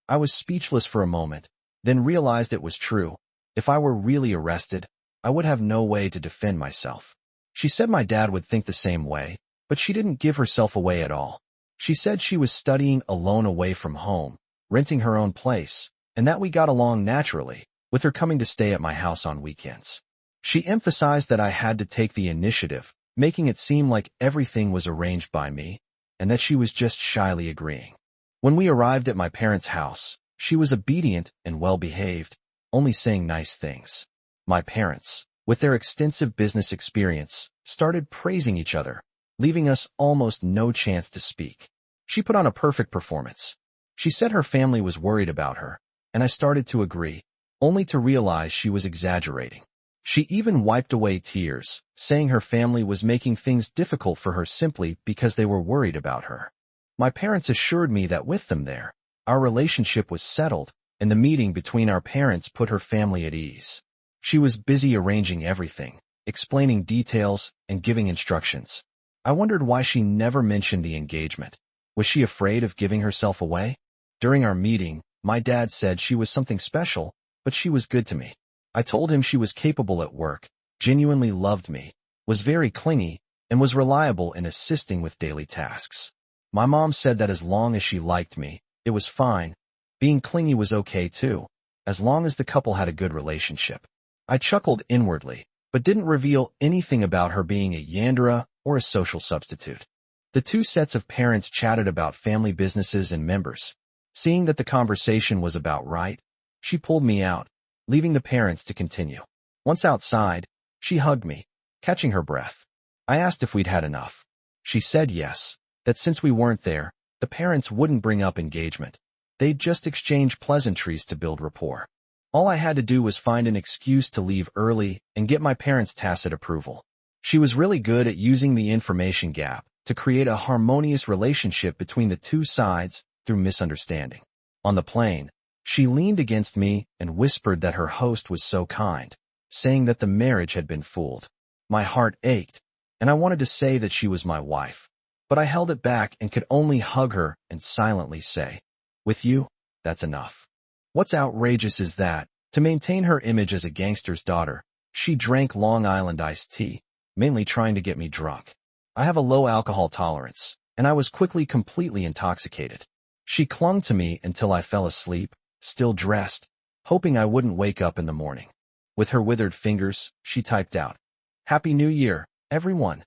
I was speechless for a moment, then realized it was true. If I were really arrested, I would have no way to defend myself. She said my dad would think the same way, but she didn't give herself away at all. She said she was studying alone away from home, renting her own place, and that we got along naturally, with her coming to stay at my house on weekends. She emphasized that I had to take the initiative, making it seem like everything was arranged by me, and that she was just shyly agreeing. When we arrived at my parents' house, she was obedient and well-behaved, only saying nice things. My parents, with their extensive business experience, started praising each other, leaving us almost no chance to speak. She put on a perfect performance. She said her family was worried about her, and I started to agree, only to realize she was exaggerating. She even wiped away tears, saying her family was making things difficult for her simply because they were worried about her. My parents assured me that with them there, our relationship was settled, and the meeting between our parents put her family at ease. She was busy arranging everything, explaining details, and giving instructions. I wondered why she never mentioned the engagement. Was she afraid of giving herself away? During our meeting, my dad said she was something special, but she was good to me. I told him she was capable at work, genuinely loved me, was very clingy, and was reliable in assisting with daily tasks. My mom said that as long as she liked me, it was fine. Being clingy was okay too. as long as the couple had a good relationship. I chuckled inwardly, but didn't reveal anything about her being a Yandere or a social substitute. The two sets of parents chatted about family businesses and members. Seeing that the conversation was about right, she pulled me out, leaving the parents to continue. Once outside, she hugged me, catching her breath. I asked if we'd had enough. She said yes, that since we weren't there, the parents wouldn't bring up engagement. They'd just exchange pleasantries to build rapport. All I had to do was find an excuse to leave early and get my parents' tacit approval. She was really good at using the information gap to create a harmonious relationship between the two sides through misunderstanding. On the plane, she leaned against me and whispered that her host was so kind, saying that the marriage had been fooled. My heart ached, and I wanted to say that she was my wife, but I held it back and could only hug her and silently say, "With you, that's enough." What's outrageous is that, to maintain her image as a gangster's daughter, she drank Long Island iced tea, mainly trying to get me drunk. I have a low alcohol tolerance, and I was quickly completely intoxicated. She clung to me until I fell asleep, still dressed, hoping I wouldn't wake up in the morning. With her withered fingers, she typed out, "Happy New Year, everyone."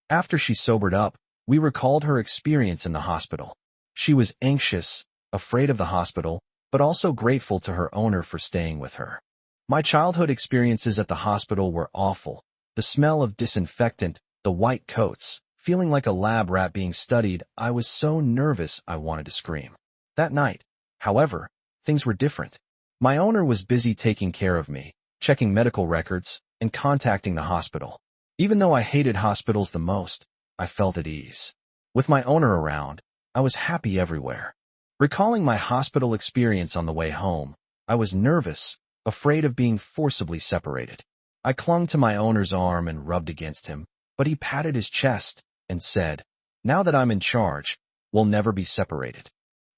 After she sobered up, we recalled her experience in the hospital. She was anxious, afraid of the hospital, but also grateful to her owner for staying with her. My childhood experiences at the hospital were awful. The smell of disinfectant, the white coats, feeling like a lab rat being studied, I was so nervous I wanted to scream. That night, however, things were different. My owner was busy taking care of me, checking medical records, and contacting the hospital. Even though I hated hospitals the most, I felt at ease. With my owner around, I was happy everywhere. Recalling my hospital experience on the way home, I was nervous, afraid of being forcibly separated. I clung to my owner's arm and rubbed against him, but he patted his chest and said, "Now that I'm in charge, we'll never be separated."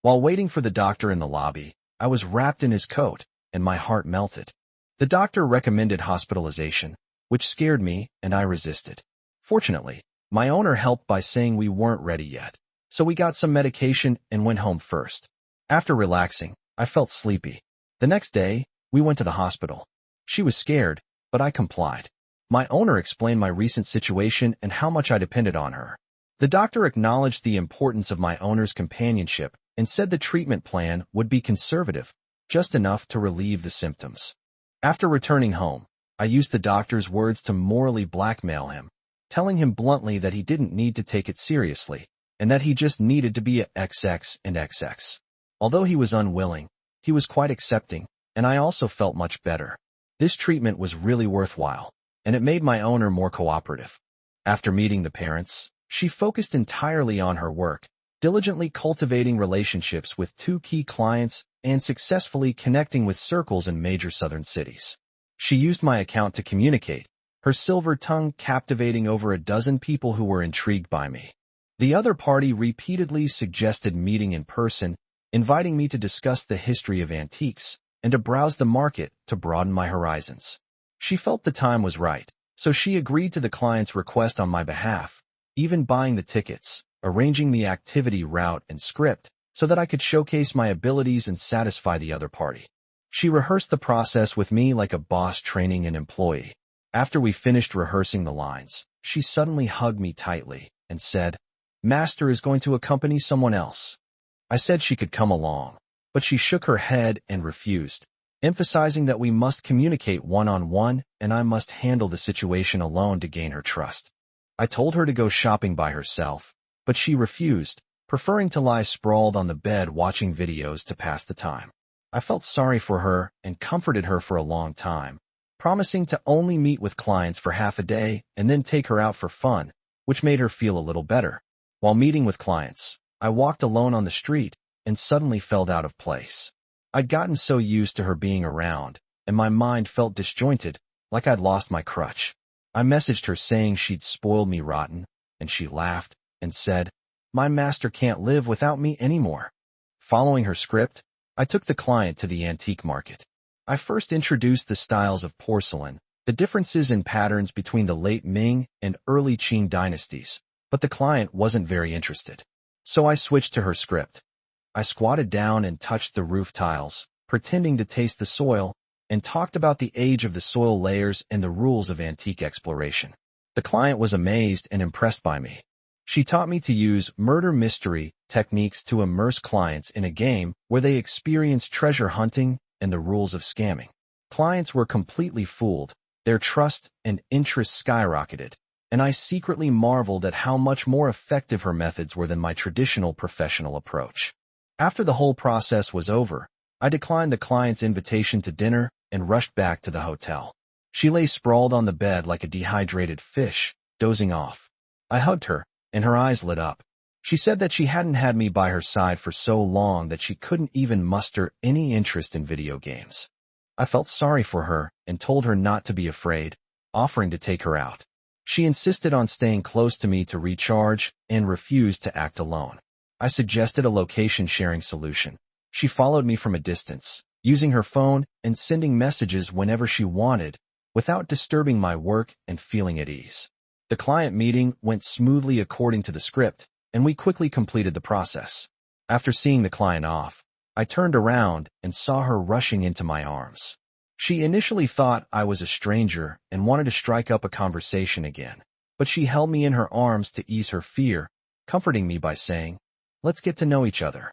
While waiting for the doctor in the lobby, I was wrapped in his coat, and my heart melted. The doctor recommended hospitalization, which scared me, and I resisted. Fortunately, my owner helped by saying we weren't ready yet, so we got some medication and went home first. After relaxing, I felt sleepy. The next day, we went to the hospital. She was scared, but I complied. My owner explained my recent situation and how much I depended on her. The doctor acknowledged the importance of my owner's companionship and said the treatment plan would be conservative, just enough to relieve the symptoms. After returning home, I used the doctor's words to morally blackmail him, telling him bluntly that he didn't need to take it seriously, and that he just needed to be a XX and XX. Although he was unwilling, he was quite accepting, and I also felt much better. This treatment was really worthwhile, and it made my owner more cooperative. After meeting the parents, she focused entirely on her work, diligently cultivating relationships with 2 key clients and successfully connecting with circles in major southern cities. She used my account to communicate, her silver tongue captivating over a dozen people who were intrigued by me. The other party repeatedly suggested meeting in person, inviting me to discuss the history of antiques and to browse the market to broaden my horizons. She felt the time was right, so she agreed to the client's request on my behalf, even buying the tickets, arranging the activity route and script so that I could showcase my abilities and satisfy the other party. She rehearsed the process with me like a boss training an employee. After we finished rehearsing the lines, she suddenly hugged me tightly and said, "Master is going to accompany someone else." I said she could come along, but she shook her head and refused, emphasizing that we must communicate one-on-one and I must handle the situation alone to gain her trust. I told her to go shopping by herself, but she refused, preferring to lie sprawled on the bed watching videos to pass the time. I felt sorry for her and comforted her for a long time, promising to only meet with clients for half a day and then take her out for fun, which made her feel a little better. While meeting with clients, I walked alone on the street and suddenly felt out of place. I'd gotten so used to her being around, and my mind felt disjointed, like I'd lost my crutch. I messaged her saying she'd spoiled me rotten, and she laughed and said, "My master can't live without me anymore." Following her script, I took the client to the antique market. I first introduced the styles of porcelain, the differences in patterns between the late Ming and early Qing dynasties, but the client wasn't very interested. So I switched to her script. I squatted down and touched the roof tiles, pretending to taste the soil, and talked about the age of the soil layers and the rules of antique exploration. The client was amazed and impressed by me. She taught me to use murder mystery techniques to immerse clients in a game where they experience treasure hunting and the rules of scamming. Clients were completely fooled, their trust and interest skyrocketed, and I secretly marveled at how much more effective her methods were than my traditional professional approach. After the whole process was over, I declined the client's invitation to dinner and rushed back to the hotel. She lay sprawled on the bed like a dehydrated fish, dozing off. I hugged her, and her eyes lit up. She said that she hadn't had me by her side for so long that she couldn't even muster any interest in video games. I felt sorry for her and told her not to be afraid, offering to take her out. She insisted on staying close to me to recharge and refused to act alone. I suggested a location-sharing solution. She followed me from a distance, using her phone and sending messages whenever she wanted, without disturbing my work and feeling at ease. The client meeting went smoothly according to the script, and we quickly completed the process. After seeing the client off, I turned around and saw her rushing into my arms. She initially thought I was a stranger and wanted to strike up a conversation again, but she held me in her arms to ease her fear, comforting me by saying, "Let's get to know each other."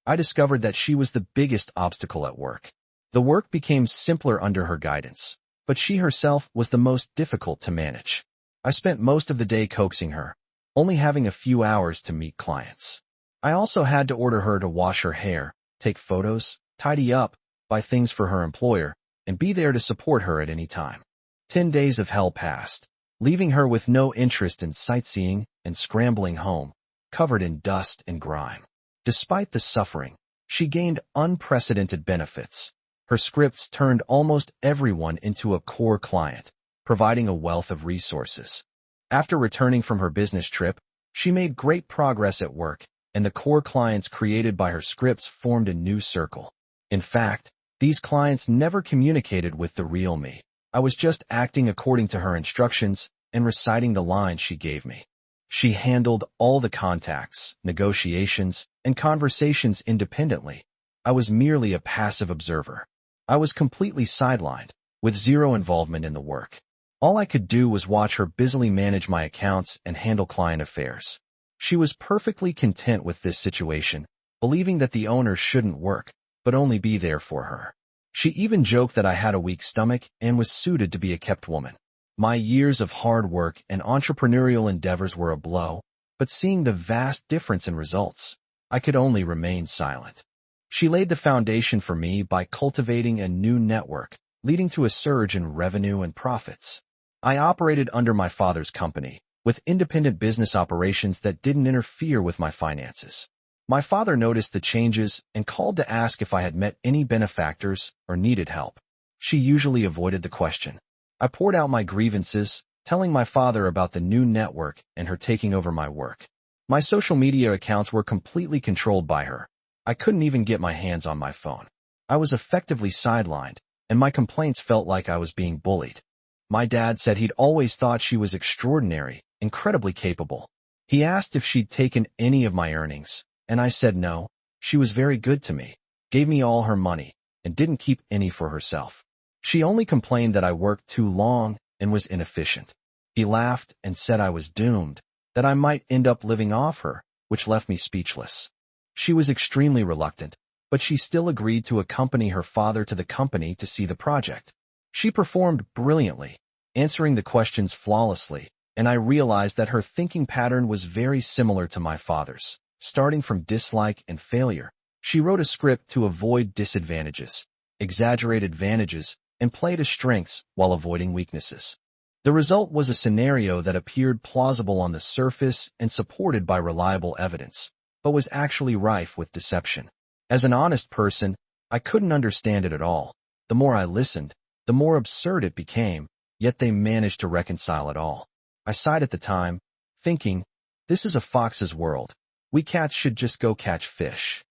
I discovered that she was the biggest obstacle at work. The work became simpler under her guidance, but she herself was the most difficult to manage. I spent most of the day coaxing her, only having a few hours to meet clients. I also had to order her to wash her hair, take photos, tidy up, buy things for her employer, and be there to support her at any time. 10 days of hell passed, leaving her with no interest in sightseeing and scrambling home, covered in dust and grime. Despite the suffering, she gained unprecedented benefits. Her scripts turned almost everyone into a core client, providing a wealth of resources. After returning from her business trip, she made great progress at work, and the core clients created by her scripts formed a new circle. In fact, these clients never communicated with the real me. I was just acting according to her instructions and reciting the lines she gave me. She handled all the contacts, negotiations, and conversations independently. I was merely a passive observer. I was completely sidelined, with zero involvement in the work. All I could do was watch her busily manage my accounts and handle client affairs. She was perfectly content with this situation, believing that the owner shouldn't work, but only be there for her. She even joked that I had a weak stomach and was suited to be a kept woman. My years of hard work and entrepreneurial endeavors were a blow, but seeing the vast difference in results, I could only remain silent. She laid the foundation for me by cultivating a new network, leading to a surge in revenue and profits. I operated under my father's company, with independent business operations that didn't interfere with my finances. My father noticed the changes and called to ask if I had met any benefactors or needed help. She usually avoided the question. I poured out my grievances, telling my father about the new network and her taking over my work. My social media accounts were completely controlled by her. I couldn't even get my hands on my phone. I was effectively sidelined, and my complaints felt like I was being bullied. My dad said he'd always thought she was extraordinary, incredibly capable. He asked if she'd taken any of my earnings, and I said no. She was very good to me, gave me all her money, and didn't keep any for herself. She only complained that I worked too long and was inefficient. He laughed and said I was doomed, that I might end up living off her, which left me speechless. She was extremely reluctant, but she still agreed to accompany her father to the company to see the project. She performed brilliantly, answering the questions flawlessly, and I realized that her thinking pattern was very similar to my father's. Starting from dislike and failure, she wrote a script to avoid disadvantages, exaggerate advantages, and play to strengths while avoiding weaknesses. The result was a scenario that appeared plausible on the surface and supported by reliable evidence, but was actually rife with deception. As an honest person, I couldn't understand it at all. The more I listened, the more absurd it became, yet they managed to reconcile it all. I sighed at the time, thinking, this is a fox's world. We cats should just go catch fish.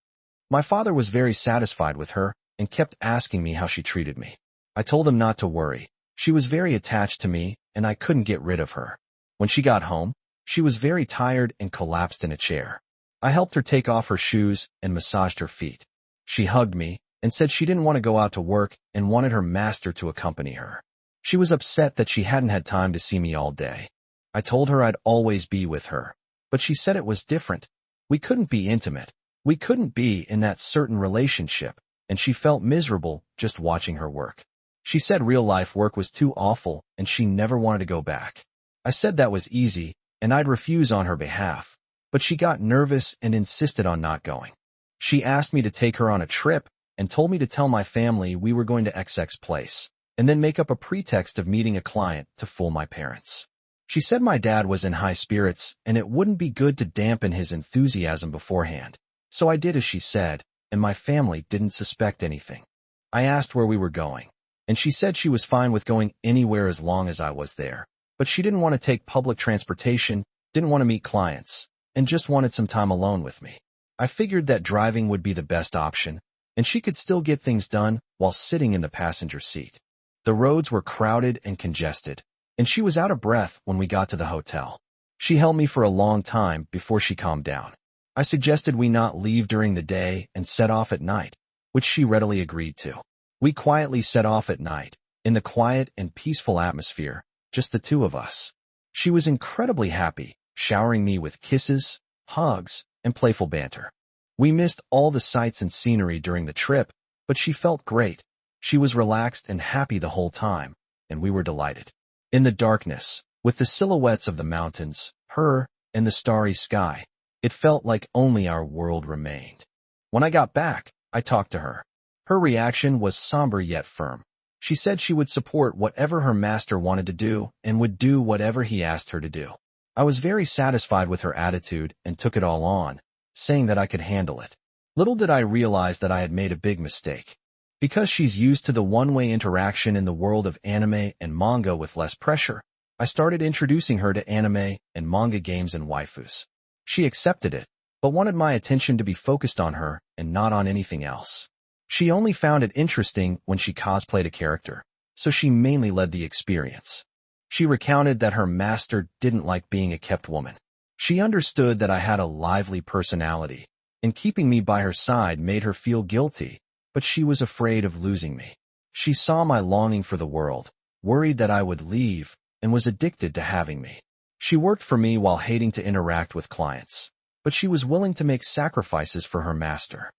My father was very satisfied with her and kept asking me how she treated me. I told him not to worry. She was very attached to me, and I couldn't get rid of her. When she got home, she was very tired and collapsed in a chair. I helped her take off her shoes and massaged her feet. She hugged me, and said she didn't want to go out to work and wanted her master to accompany her. She was upset that she hadn't had time to see me all day. I told her I'd always be with her, but she said it was different. We couldn't be intimate. We couldn't be in that certain relationship, and she felt miserable just watching her work. She said real-life work was too awful and she never wanted to go back. I said that was easy, and I'd refuse on her behalf, but she got nervous and insisted on not going. She asked me to take her on a trip and told me to tell my family we were going to XX place, and then make up a pretext of meeting a client to fool my parents. She said my dad was in high spirits and it wouldn't be good to dampen his enthusiasm beforehand. So I did as she said, and my family didn't suspect anything. I asked where we were going, and she said she was fine with going anywhere as long as I was there, but she didn't want to take public transportation, didn't want to meet clients, and just wanted some time alone with me. I figured that driving would be the best option, and she could still get things done while sitting in the passenger seat. The roads were crowded and congested, and she was out of breath when we got to the hotel. She held me for a long time before she calmed down. I suggested we not leave during the day and set off at night, which she readily agreed to. We quietly set off at night, in the quiet and peaceful atmosphere, just the two of us. She was incredibly happy, showering me with kisses, hugs, and playful banter. We missed all the sights and scenery during the trip, but she felt great. She was relaxed and happy the whole time, and we were delighted. In the darkness, with the silhouettes of the mountains, her, and the starry sky, it felt like only our world remained. When I got back, I talked to her. Her reaction was somber yet firm. She said she would support whatever her master wanted to do and would do whatever he asked her to do. I was very satisfied with her attitude and took it all on, saying that I could handle it. Little did I realize that I had made a big mistake. Because she's used to the one-way interaction in the world of anime and manga with less pressure, I started introducing her to anime and manga games and waifus. She accepted it, but wanted my attention to be focused on her and not on anything else. She only found it interesting when she cosplayed a character, so she mainly led the experience. She recounted that her master didn't like being a kept woman. She understood that I had a lively personality, and keeping me by her side made her feel guilty, but she was afraid of losing me. She saw my longing for the world, worried that I would leave, and was addicted to having me. She worked for me while hating to interact with clients, but she was willing to make sacrifices for her master.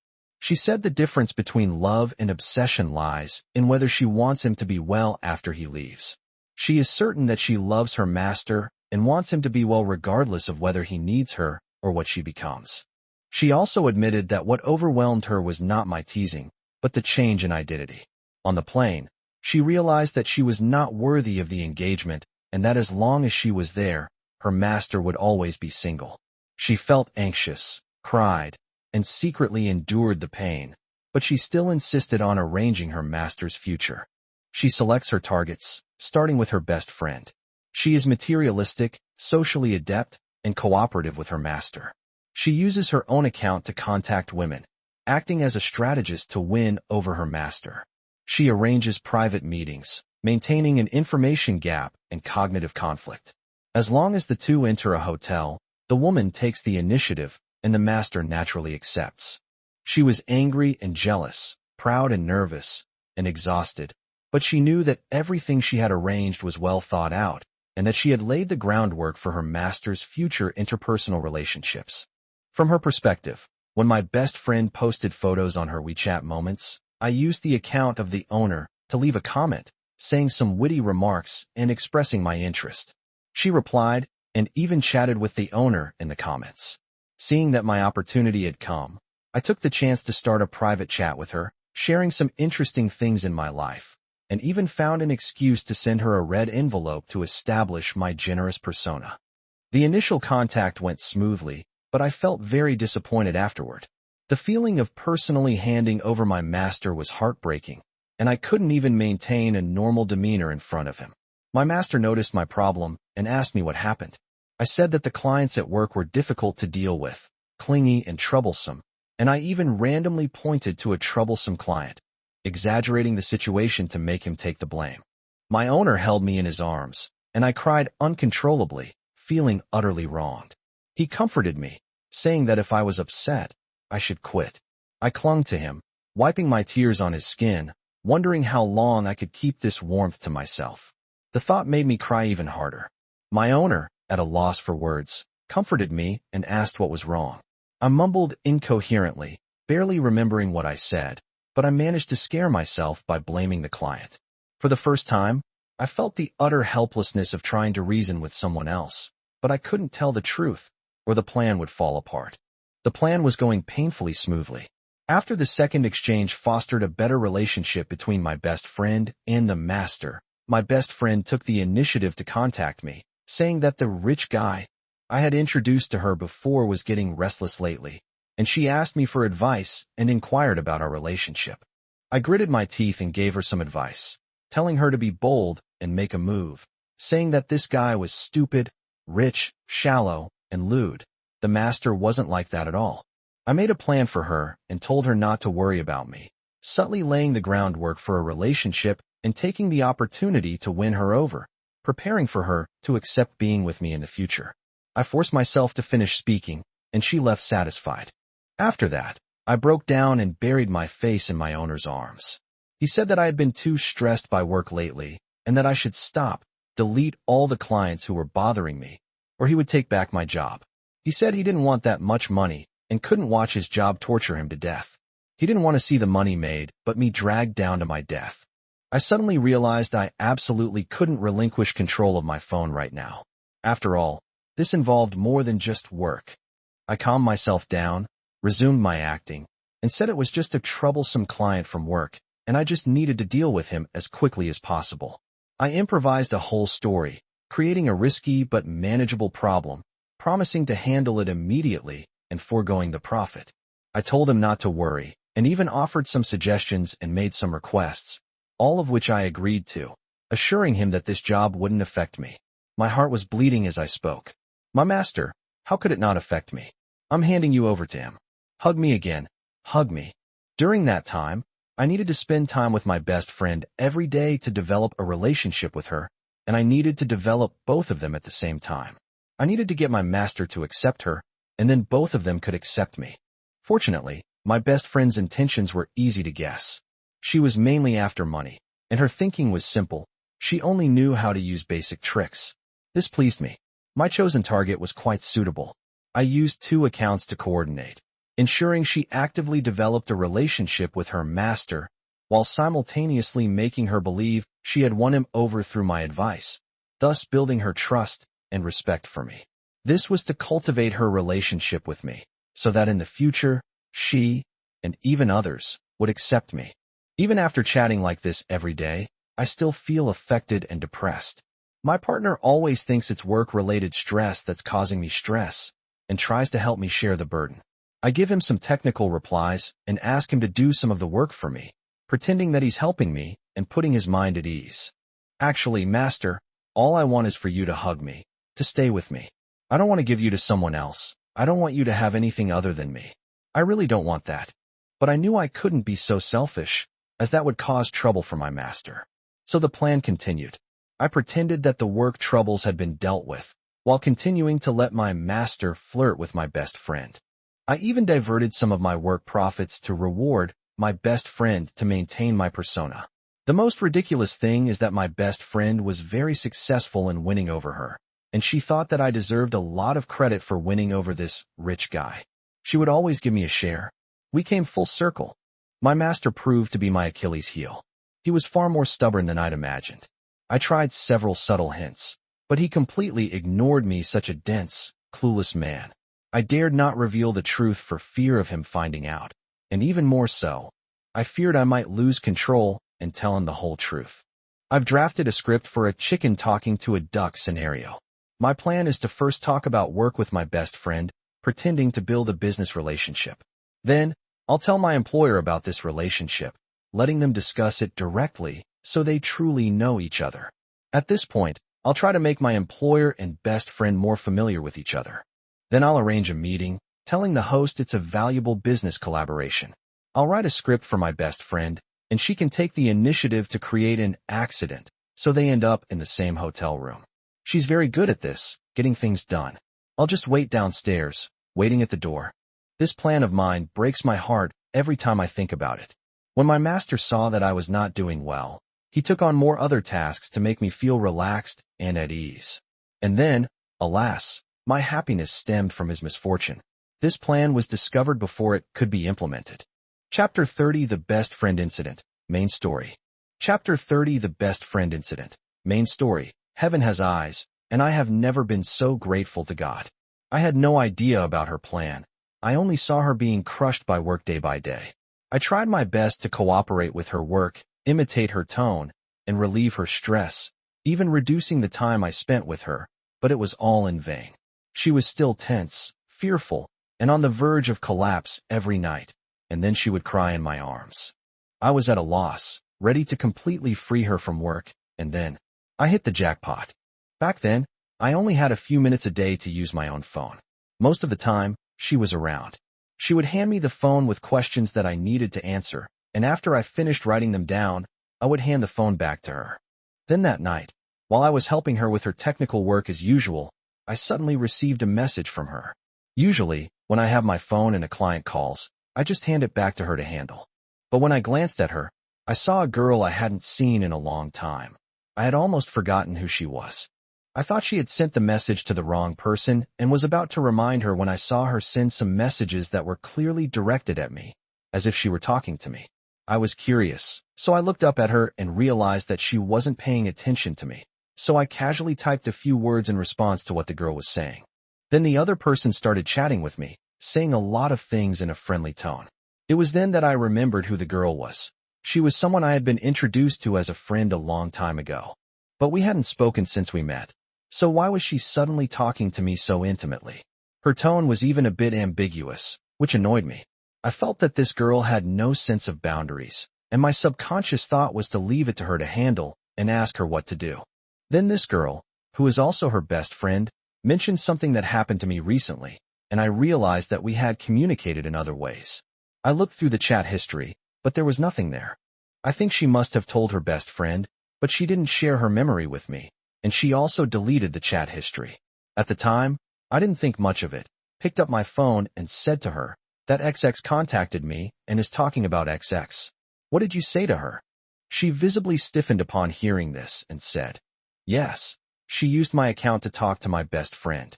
She said the difference between love and obsession lies in whether she wants him to be well after he leaves. She is certain that she loves her master and wants him to be well regardless of whether he needs her or what she becomes. She also admitted that what overwhelmed her was not my teasing, but the change in identity. On the plane, she realized that she was not worthy of the engagement and that as long as she was there, her master would always be single. She felt anxious, cried, and secretly endured the pain, but she still insisted on arranging her master's future. She selects her targets, starting with her best friend. She is materialistic, socially adept, and cooperative with her master. She uses her own account to contact women, acting as a strategist to win over her master. She arranges private meetings, maintaining an information gap and cognitive conflict. As long as the two enter a hotel, the woman takes the initiative, and the master naturally accepts. She was angry and jealous, proud and nervous, and exhausted, but she knew that everything she had arranged was well thought out, and that she had laid the groundwork for her master's future interpersonal relationships. From her perspective, when my best friend posted photos on her WeChat moments, I used the account of the owner to leave a comment, saying some witty remarks and expressing my interest. She replied, and even chatted with the owner in the comments. Seeing that my opportunity had come, I took the chance to start a private chat with her, sharing some interesting things in my life, and even found an excuse to send her a red envelope to establish my generous persona. The initial contact went smoothly, but I felt very disappointed afterward. The feeling of personally handing over my master was heartbreaking, and I couldn't even maintain a normal demeanor in front of him. My master noticed my problem and asked me what happened. I said that the clients at work were difficult to deal with, clingy and troublesome, and I even randomly pointed to a troublesome client, exaggerating the situation to make him take the blame. My owner held me in his arms, and I cried uncontrollably, feeling utterly wronged. He comforted me, saying that if I was upset, I should quit. I clung to him, wiping my tears on his skin, wondering how long I could keep this warmth to myself. The thought made me cry even harder. My owner, at a loss for words, comforted me and asked what was wrong. I mumbled incoherently, barely remembering what I said, but I managed to scare myself by blaming the client. For the first time, I felt the utter helplessness of trying to reason with someone else, but I couldn't tell the truth, or the plan would fall apart. The plan was going painfully smoothly. After the second exchange fostered a better relationship between my best friend and the master, my best friend took the initiative to contact me, saying that the rich guy I had introduced to her before was getting restless lately, and she asked me for advice and inquired about our relationship. I gritted my teeth and gave her some advice, telling her to be bold and make a move, saying that this guy was stupid, rich, shallow, and lewd. The master wasn't like that at all. I made a plan for her and told her not to worry about me, subtly laying the groundwork for a relationship and taking the opportunity to win her over, preparing for her to accept being with me in the future. I forced myself to finish speaking, and she left satisfied. After that, I broke down and buried my face in my owner's arms. He said that I had been too stressed by work lately, and that I should stop, delete all the clients who were bothering me, or he would take back my job. He said he didn't want that much money and couldn't watch his job torture him to death. He didn't want to see the money made, but me dragged down to my death. I suddenly realized I absolutely couldn't relinquish control of my phone right now. After all, this involved more than just work. I calmed myself down, resumed my acting, and said it was just a troublesome client from work, and I just needed to deal with him as quickly as possible. I improvised a whole story, creating a risky but manageable problem, promising to handle it immediately and foregoing the profit. I told him not to worry, and even offered some suggestions and made some requests, all of which I agreed to, assuring him that this job wouldn't affect me. My heart was bleeding as I spoke. My master, how could it not affect me? I'm handing you over to him. Hug me again. Hug me. During that time, I needed to spend time with my best friend every day to develop a relationship with her, and I needed to develop both of them at the same time. I needed to get my master to accept her, and then both of them could accept me. Fortunately, my best friend's intentions were easy to guess. She was mainly after money, and her thinking was simple. She only knew how to use basic tricks. This pleased me. My chosen target was quite suitable. I used 2 accounts to coordinate, ensuring she actively developed a relationship with her master, while simultaneously making her believe she had won him over through my advice, thus building her trust and respect for me. This was to cultivate her relationship with me, so that in the future, she, and even others, would accept me. Even after chatting like this every day, I still feel affected and depressed. My partner always thinks it's work-related stress that's causing me stress, and tries to help me share the burden. I give him some technical replies and ask him to do some of the work for me, pretending that he's helping me and putting his mind at ease. Actually, master, all I want is for you to hug me, to stay with me. I don't want to give you to someone else. I don't want you to have anything other than me. I really don't want that. But I knew I couldn't be so selfish, as that would cause trouble for my master. So the plan continued. I pretended that the work troubles had been dealt with, while continuing to let my master flirt with my best friend. I even diverted some of my work profits to reward my best friend to maintain my persona. The most ridiculous thing is that my best friend was very successful in winning over her, and she thought that I deserved a lot of credit for winning over this rich guy. She would always give me a share. We came full circle. My master proved to be my Achilles heel. He was far more stubborn than I'd imagined. I tried several subtle hints, but he completely ignored me, such a dense, clueless man. I dared not reveal the truth for fear of him finding out, and even more so, I feared I might lose control and tell him the whole truth. I've drafted a script for a chicken talking to a duck scenario. My plan is to first talk about work with my best friend, pretending to build a business relationship. Then, I'll tell my employer about this relationship, letting them discuss it directly so they truly know each other. At this point, I'll try to make my employer and best friend more familiar with each other. Then I'll arrange a meeting, telling the host it's a valuable business collaboration. I'll write a script for my best friend, and she can take the initiative to create an accident so they end up in the same hotel room. She's very good at this, getting things done. I'll just wait downstairs, waiting at the door. This plan of mine breaks my heart every time I think about it. When my master saw that I was not doing well, he took on more other tasks to make me feel relaxed and at ease. And then, alas, my happiness stemmed from his misfortune. This plan was discovered before it could be implemented. Chapter 30 The Best Friend Incident, Main Story. Chapter 30 The Best Friend Incident, Main Story. Heaven has eyes, and I have never been so grateful to God. I had no idea about her plan. I only saw her being crushed by work day by day. I tried my best to cooperate with her work, imitate her tone, and relieve her stress, even reducing the time I spent with her, but it was all in vain. She was still tense, fearful, and on the verge of collapse every night, and then she would cry in my arms. I was at a loss, ready to completely free her from work, and then I hit the jackpot. Back then, I only had a few minutes a day to use my own phone. Most of the time, she was around. She would hand me the phone with questions that I needed to answer, and after I finished writing them down, I would hand the phone back to her. Then that night, while I was helping her with her technical work as usual, I suddenly received a message from her. Usually, when I have my phone and a client calls, I just hand it back to her to handle. But when I glanced at her, I saw a girl I hadn't seen in a long time. I had almost forgotten who she was. I thought she had sent the message to the wrong person and was about to remind her when I saw her send some messages that were clearly directed at me, as if she were talking to me. I was curious, so I looked up at her and realized that she wasn't paying attention to me, so I casually typed a few words in response to what the girl was saying. Then the other person started chatting with me, saying a lot of things in a friendly tone. It was then that I remembered who the girl was. She was someone I had been introduced to as a friend a long time ago. But we hadn't spoken since we met. So why was she suddenly talking to me so intimately? Her tone was even a bit ambiguous, which annoyed me. I felt that this girl had no sense of boundaries, and my subconscious thought was to leave it to her to handle and ask her what to do. Then this girl, who is also her best friend, mentioned something that happened to me recently, and I realized that we had communicated in other ways. I looked through the chat history, but there was nothing there. I think she must have told her best friend, but she didn't share her memory with me, and she also deleted the chat history. At the time, I didn't think much of it, picked up my phone and said to her, that XX contacted me and is talking about XX. What did you say to her? She visibly stiffened upon hearing this and said, yes, she used my account to talk to my best friend.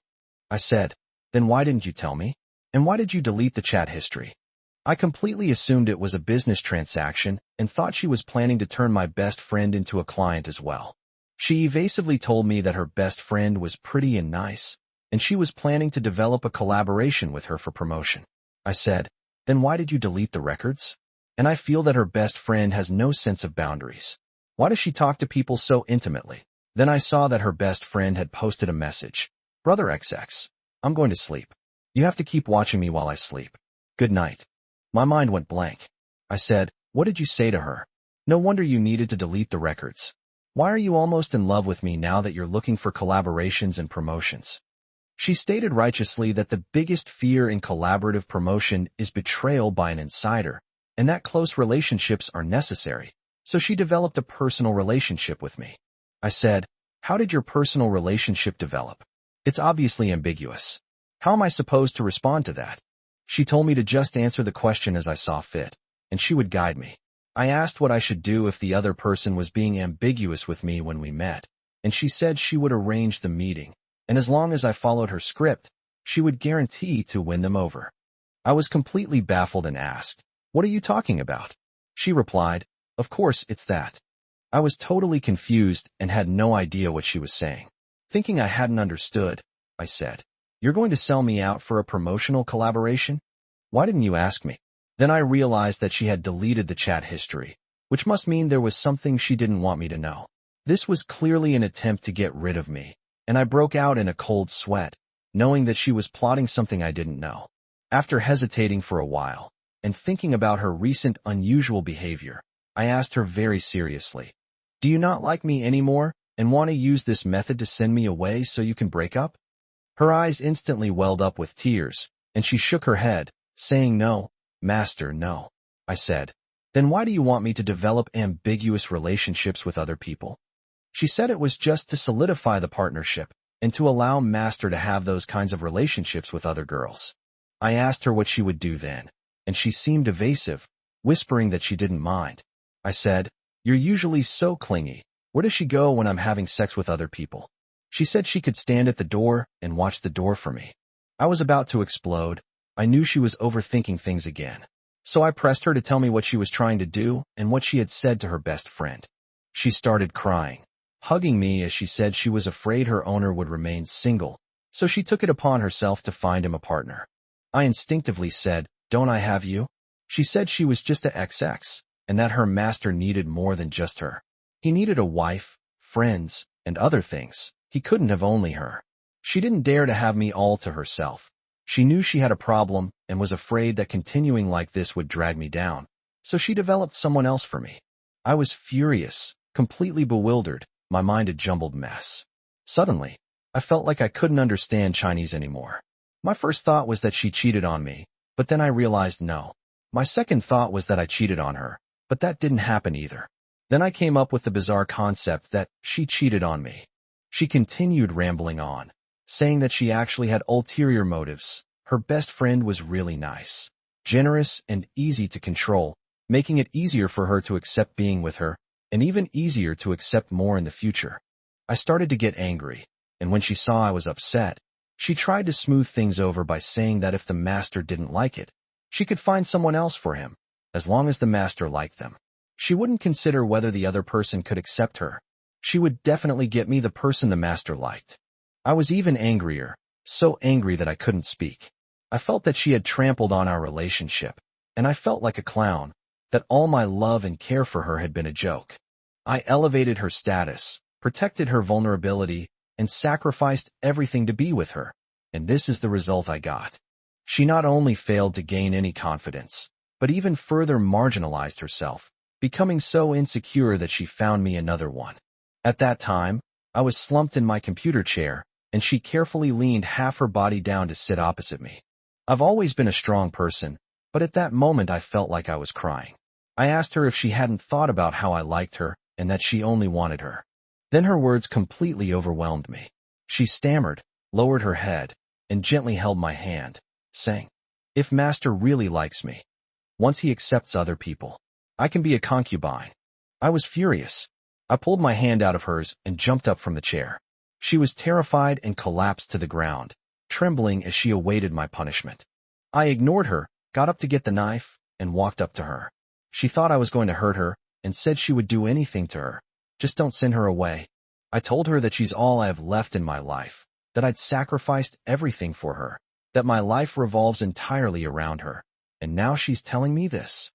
I said, then why didn't you tell me? And why did you delete the chat history? I completely assumed it was a business transaction and thought she was planning to turn my best friend into a client as well. She evasively told me that her best friend was pretty and nice, and she was planning to develop a collaboration with her for promotion. I said, then why did you delete the records? And I feel that her best friend has no sense of boundaries. Why does she talk to people so intimately? Then I saw that her best friend had posted a message. Brother XX, I'm going to sleep. You have to keep watching me while I sleep. Good night. My mind went blank. I said, what did you say to her? No wonder you needed to delete the records. Why are you almost in love with me now that you're looking for collaborations and promotions? She stated righteously that the biggest fear in collaborative promotion is betrayal by an insider, and that close relationships are necessary, so she developed a personal relationship with me. I said, how did your personal relationship develop? It's obviously ambiguous. How am I supposed to respond to that? She told me to just answer the question as I saw fit, and she would guide me. I asked what I should do if the other person was being ambiguous with me when we met, and she said she would arrange the meeting, and as long as I followed her script, she would guarantee to win them over. I was completely baffled and asked, what are you talking about? She replied, of course it's that. I was totally confused and had no idea what she was saying. Thinking I hadn't understood, I said, you're going to sell me out for a promotional collaboration? Why didn't you ask me? Then I realized that she had deleted the chat history, which must mean there was something she didn't want me to know. This was clearly an attempt to get rid of me, and I broke out in a cold sweat, knowing that she was plotting something I didn't know. After hesitating for a while, and thinking about her recent unusual behavior, I asked her very seriously, do you not like me anymore and want to use this method to send me away so you can break up? Her eyes instantly welled up with tears, and she shook her head, saying no, Master, no. I said, then why do you want me to develop ambiguous relationships with other people? She said it was just to solidify the partnership and to allow Master to have those kinds of relationships with other girls. I asked her what she would do then, and and she seemed evasive, whispering that she didn't mind. I said, "You're usually so clingy. Where does she go when I'm having sex with other people?" She said she could stand at the door and watch the door for me. I was about to explode. I knew she was overthinking things again. So I pressed her to tell me what she was trying to do and what she had said to her best friend. She started crying, hugging me as she said she was afraid her owner would remain single, so she took it upon herself to find him a partner. I instinctively said, "Don't I have you?" She said she was just a XX, and that her master needed more than just her. He needed a wife, friends, and other things. He couldn't have only her. She didn't dare to have me all to herself. She knew she had a problem and was afraid that continuing like this would drag me down, so she developed someone else for me. I was furious, completely bewildered, my mind a jumbled mess. Suddenly, I felt like I couldn't understand Chinese anymore. My first thought was that she cheated on me, but then I realized no. My second thought was that I cheated on her, but that didn't happen either. Then I came up with the bizarre concept that she cheated on me. She continued rambling on, saying that she actually had ulterior motives. Her best friend was really nice, generous, and easy to control, making it easier for her to accept being with her, and even easier to accept more in the future. I started to get angry, and when she saw I was upset, she tried to smooth things over by saying that if the master didn't like it, she could find someone else for him, as long as the master liked them. She wouldn't consider whether the other person could accept her. She would definitely get me the person the master liked. I was even angrier, so angry that I couldn't speak. I felt that she had trampled on our relationship, and I felt like a clown, that all my love and care for her had been a joke. I elevated her status, protected her vulnerability, and sacrificed everything to be with her, and this is the result I got. She not only failed to gain any confidence, but even further marginalized herself, becoming so insecure that she found me another one. At that time, I was slumped in my computer chair, and she carefully leaned half her body down to sit opposite me. I've always been a strong person, but at that moment I felt like I was crying. I asked her if she hadn't thought about how I liked her and that she only wanted her. Then her words completely overwhelmed me. She stammered, lowered her head, and gently held my hand, saying, "If Master really likes me, once he accepts other people, I can be a concubine." I was furious. I pulled my hand out of hers and jumped up from the chair. She was terrified and collapsed to the ground, trembling as she awaited my punishment. I ignored her, got up to get the knife, and walked up to her. She thought I was going to hurt her and said she would do anything to her. Just don't send her away. I told her that she's all I have left in my life, that I'd sacrificed everything for her, that my life revolves entirely around her, and now she's telling me this.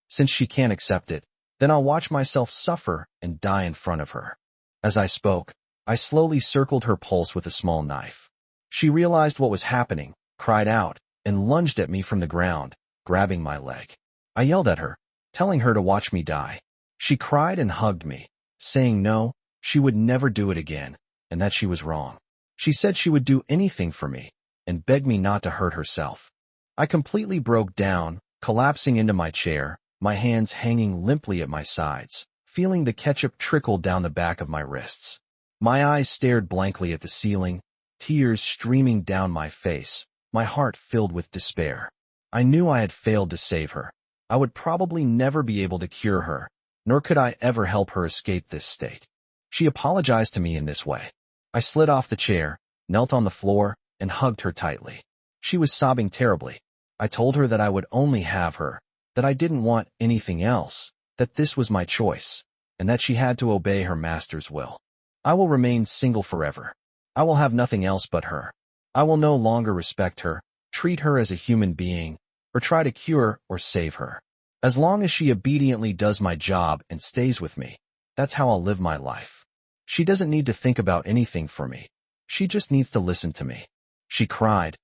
Since she can't accept it, then I'll watch myself suffer and die in front of her. As I spoke, I slowly circled her pulse with a small knife. She realized what was happening, cried out, and lunged at me from the ground, grabbing my leg. I yelled at her, telling her to watch me die. She cried and hugged me, saying no, she would never do it again, and that she was wrong. She said she would do anything for me, and begged me not to hurt herself. I completely broke down, collapsing into my chair, my hands hanging limply at my sides, feeling the ketchup trickle down the back of my wrists. My eyes stared blankly at the ceiling, tears streaming down my face, my heart filled with despair. I knew I had failed to save her. I would probably never be able to cure her, nor could I ever help her escape this state. She apologized to me in this way. I slid off the chair, knelt on the floor, and hugged her tightly. She was sobbing terribly. I told her that I would only have her, that I didn't want anything else, that this was my choice, and that she had to obey her master's will. I will remain single forever. I will have nothing else but her. I will no longer respect her, treat her as a human being, or try to cure or save her. As long as she obediently does my job and stays with me, that's how I'll live my life. She doesn't need to think about anything for me. She just needs to listen to me. She cried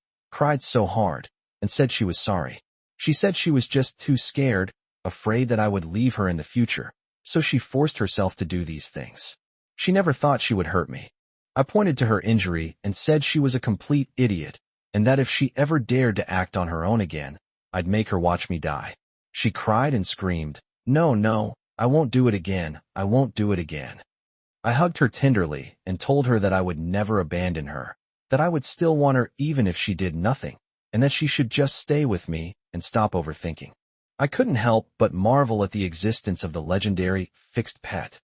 so hard, and said she was sorry. She said she was just too scared, afraid that I would leave her in the future, so she forced herself to do these things. She never thought she would hurt me. I pointed to her injury and said she was a complete idiot, and that if she ever dared to act on her own again, I'd make her watch me die. She cried and screamed, No, I won't do it again, I won't do it again." I hugged her tenderly and told her that I would never abandon her, that I would still want her even if she did nothing, and that she should just stay with me and stop overthinking. I couldn't help but marvel at the existence of the legendary fixed pet.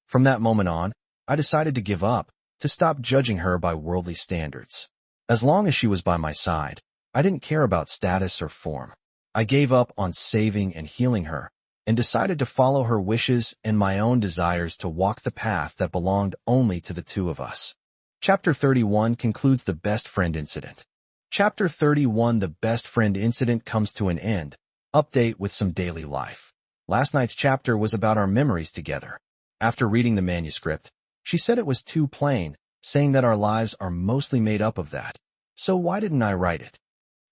From that moment on, I decided to give up, to stop judging her by worldly standards. As long as she was by my side, I didn't care about status or form. I gave up on saving and healing her, and decided to follow her wishes and my own desires to walk the path that belonged only to the two of us. Chapter 31 concludes the best friend incident. Chapter 31 The best friend incident comes to an end. Update with some daily life. Last night's chapter was about our memories together. After reading the manuscript, she said it was too plain, saying that our lives are mostly made up of that. So why didn't I write it?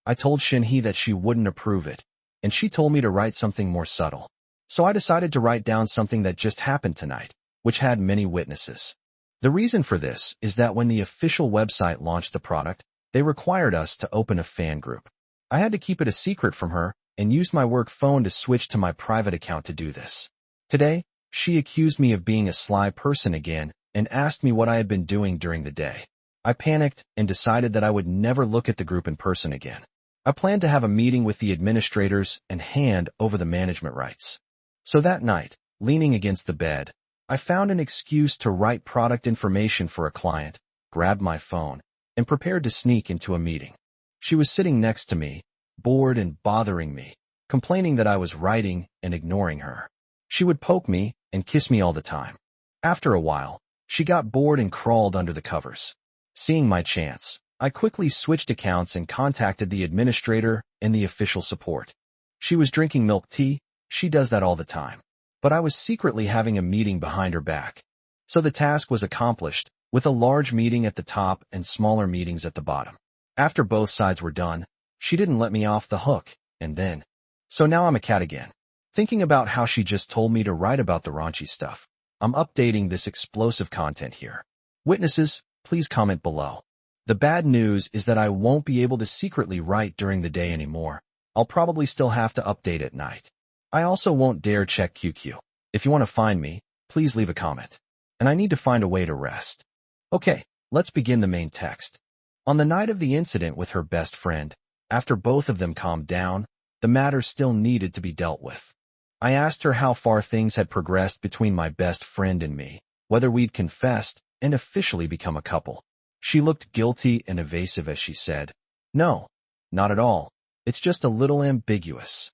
I told Shinhee that she wouldn't approve it, and she told me to write something more subtle. So I decided to write down something that just happened tonight, which had many witnesses. The reason for this is that when the official website launched the product, they required us to open a fan group. I had to keep it a secret from her and used my work phone to switch to my private account to do this. Today, she accused me of being a sly person again and asked me what I had been doing during the day. I panicked and decided that I would never look at the group in person again. I planned to have a meeting with the administrators and hand over the management rights. So that night, leaning against the bed, I found an excuse to write product information for a client, grabbed my phone, and prepared to sneak into a meeting. She was sitting next to me, bored and bothering me, complaining that I was writing and ignoring her. She would poke me and kiss me all the time. After a while, she got bored and crawled under the covers. Seeing my chance, I quickly switched accounts and contacted the administrator and the official support. She was drinking milk tea. She does that all the time. But I was secretly having a meeting behind her back. So the task was accomplished, with a large meeting at the top and smaller meetings at the bottom. After both sides were done, she didn't let me off the hook, and then. So now I'm a cat again. Thinking about how she just told me to write about the raunchy stuff, I'm updating this explosive content here. Witnesses, please comment below. The bad news is that I won't be able to secretly write during the day anymore. I'll probably still have to update at night. I also won't dare check QQ. If you want to find me, please leave a comment. And I need to find a way to rest. Okay, let's begin the main text. On the night of the incident with her best friend, after both of them calmed down, the matter still needed to be dealt with. I asked her how far things had progressed between my best friend and me, whether we'd confessed and officially become a couple. She looked guilty and evasive as she said, "No, not at all. It's just a little ambiguous."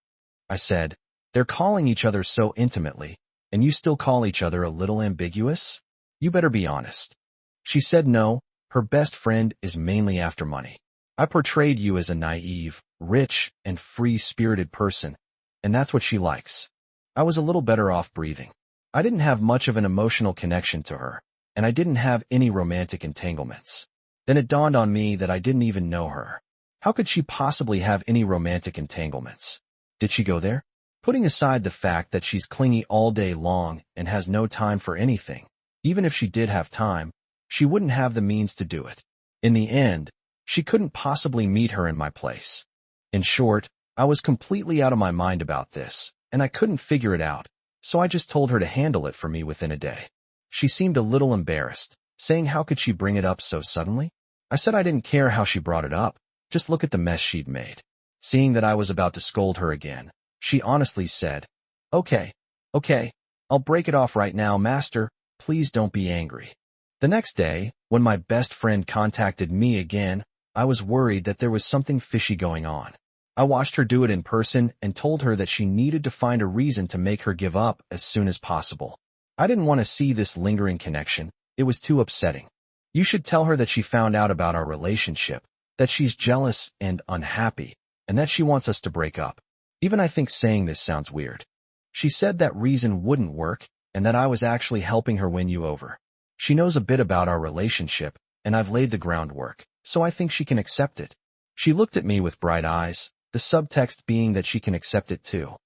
I said, "They're calling each other so intimately, and you still call each other a little ambiguous? You better be honest." She said no, her best friend is mainly after money. I portrayed you as a naive, rich, and free-spirited person, and that's what she likes. I was a little better off breathing. I didn't have much of an emotional connection to her, and I didn't have any romantic entanglements. Then it dawned on me that I didn't even know her. How could she possibly have any romantic entanglements? Did she go there? Putting aside the fact that she's clingy all day long and has no time for anything, even if she did have time, she wouldn't have the means to do it. In the end, she couldn't possibly meet her in my place. In short, I was completely out of my mind about this, and I couldn't figure it out, so I just told her to handle it for me within a day. She seemed a little embarrassed, saying how could she bring it up so suddenly? I said I didn't care how she brought it up, just look at the mess she'd made. Seeing that I was about to scold her again, she honestly said, Okay, I'll break it off right now, master, please don't be angry." The next day, when my best friend contacted me again, I was worried that there was something fishy going on. I watched her do it in person and told her that she needed to find a reason to make her give up as soon as possible. I didn't want to see this lingering connection. It was too upsetting. You should tell her that she found out about our relationship, that she's jealous and unhappy, and that she wants us to break up. Even I think saying this sounds weird. She said that reason wouldn't work and that I was actually helping her win you over. She knows a bit about our relationship, and I've laid the groundwork, so I think she can accept it. She looked at me with bright eyes, the subtext being that she can accept it too.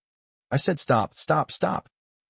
I said, Stop.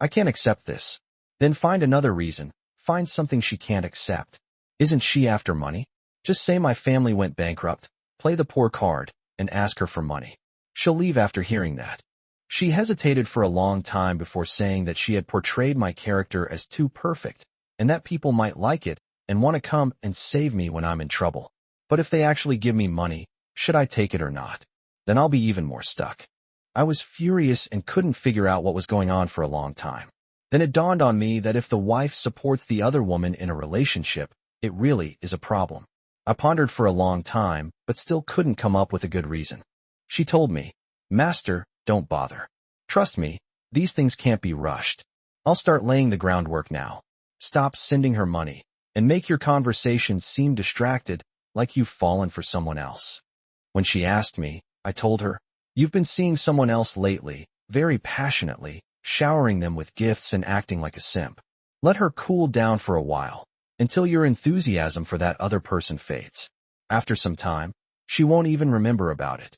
I can't accept this. Then find another reason. Find something she can't accept. Isn't she after money? Just say my family went bankrupt, play the poor card, and ask her for money. She'll leave after hearing that. She hesitated for a long time before saying that she had portrayed my character as too perfect, and that people might like it and want to come and save me when I'm in trouble. But if they actually give me money, Should I take it or not? Then I'll be even more stuck. I was furious and couldn't figure out what was going on for a long time. Then it dawned on me that if the wife supports the other woman in a relationship, it really is a problem. I pondered for a long time, but still couldn't come up with a good reason. She told me, "Master, don't bother. Trust me, these things can't be rushed. I'll start laying the groundwork now. Stop sending her money, and make your conversations seem distracted, like you've fallen for someone else." When she asked me, I told her, "You've been seeing someone else lately, very passionately, showering them with gifts and acting like a simp. Let her cool down for a while, until your enthusiasm for that other person fades. After some time, she won't even remember about it."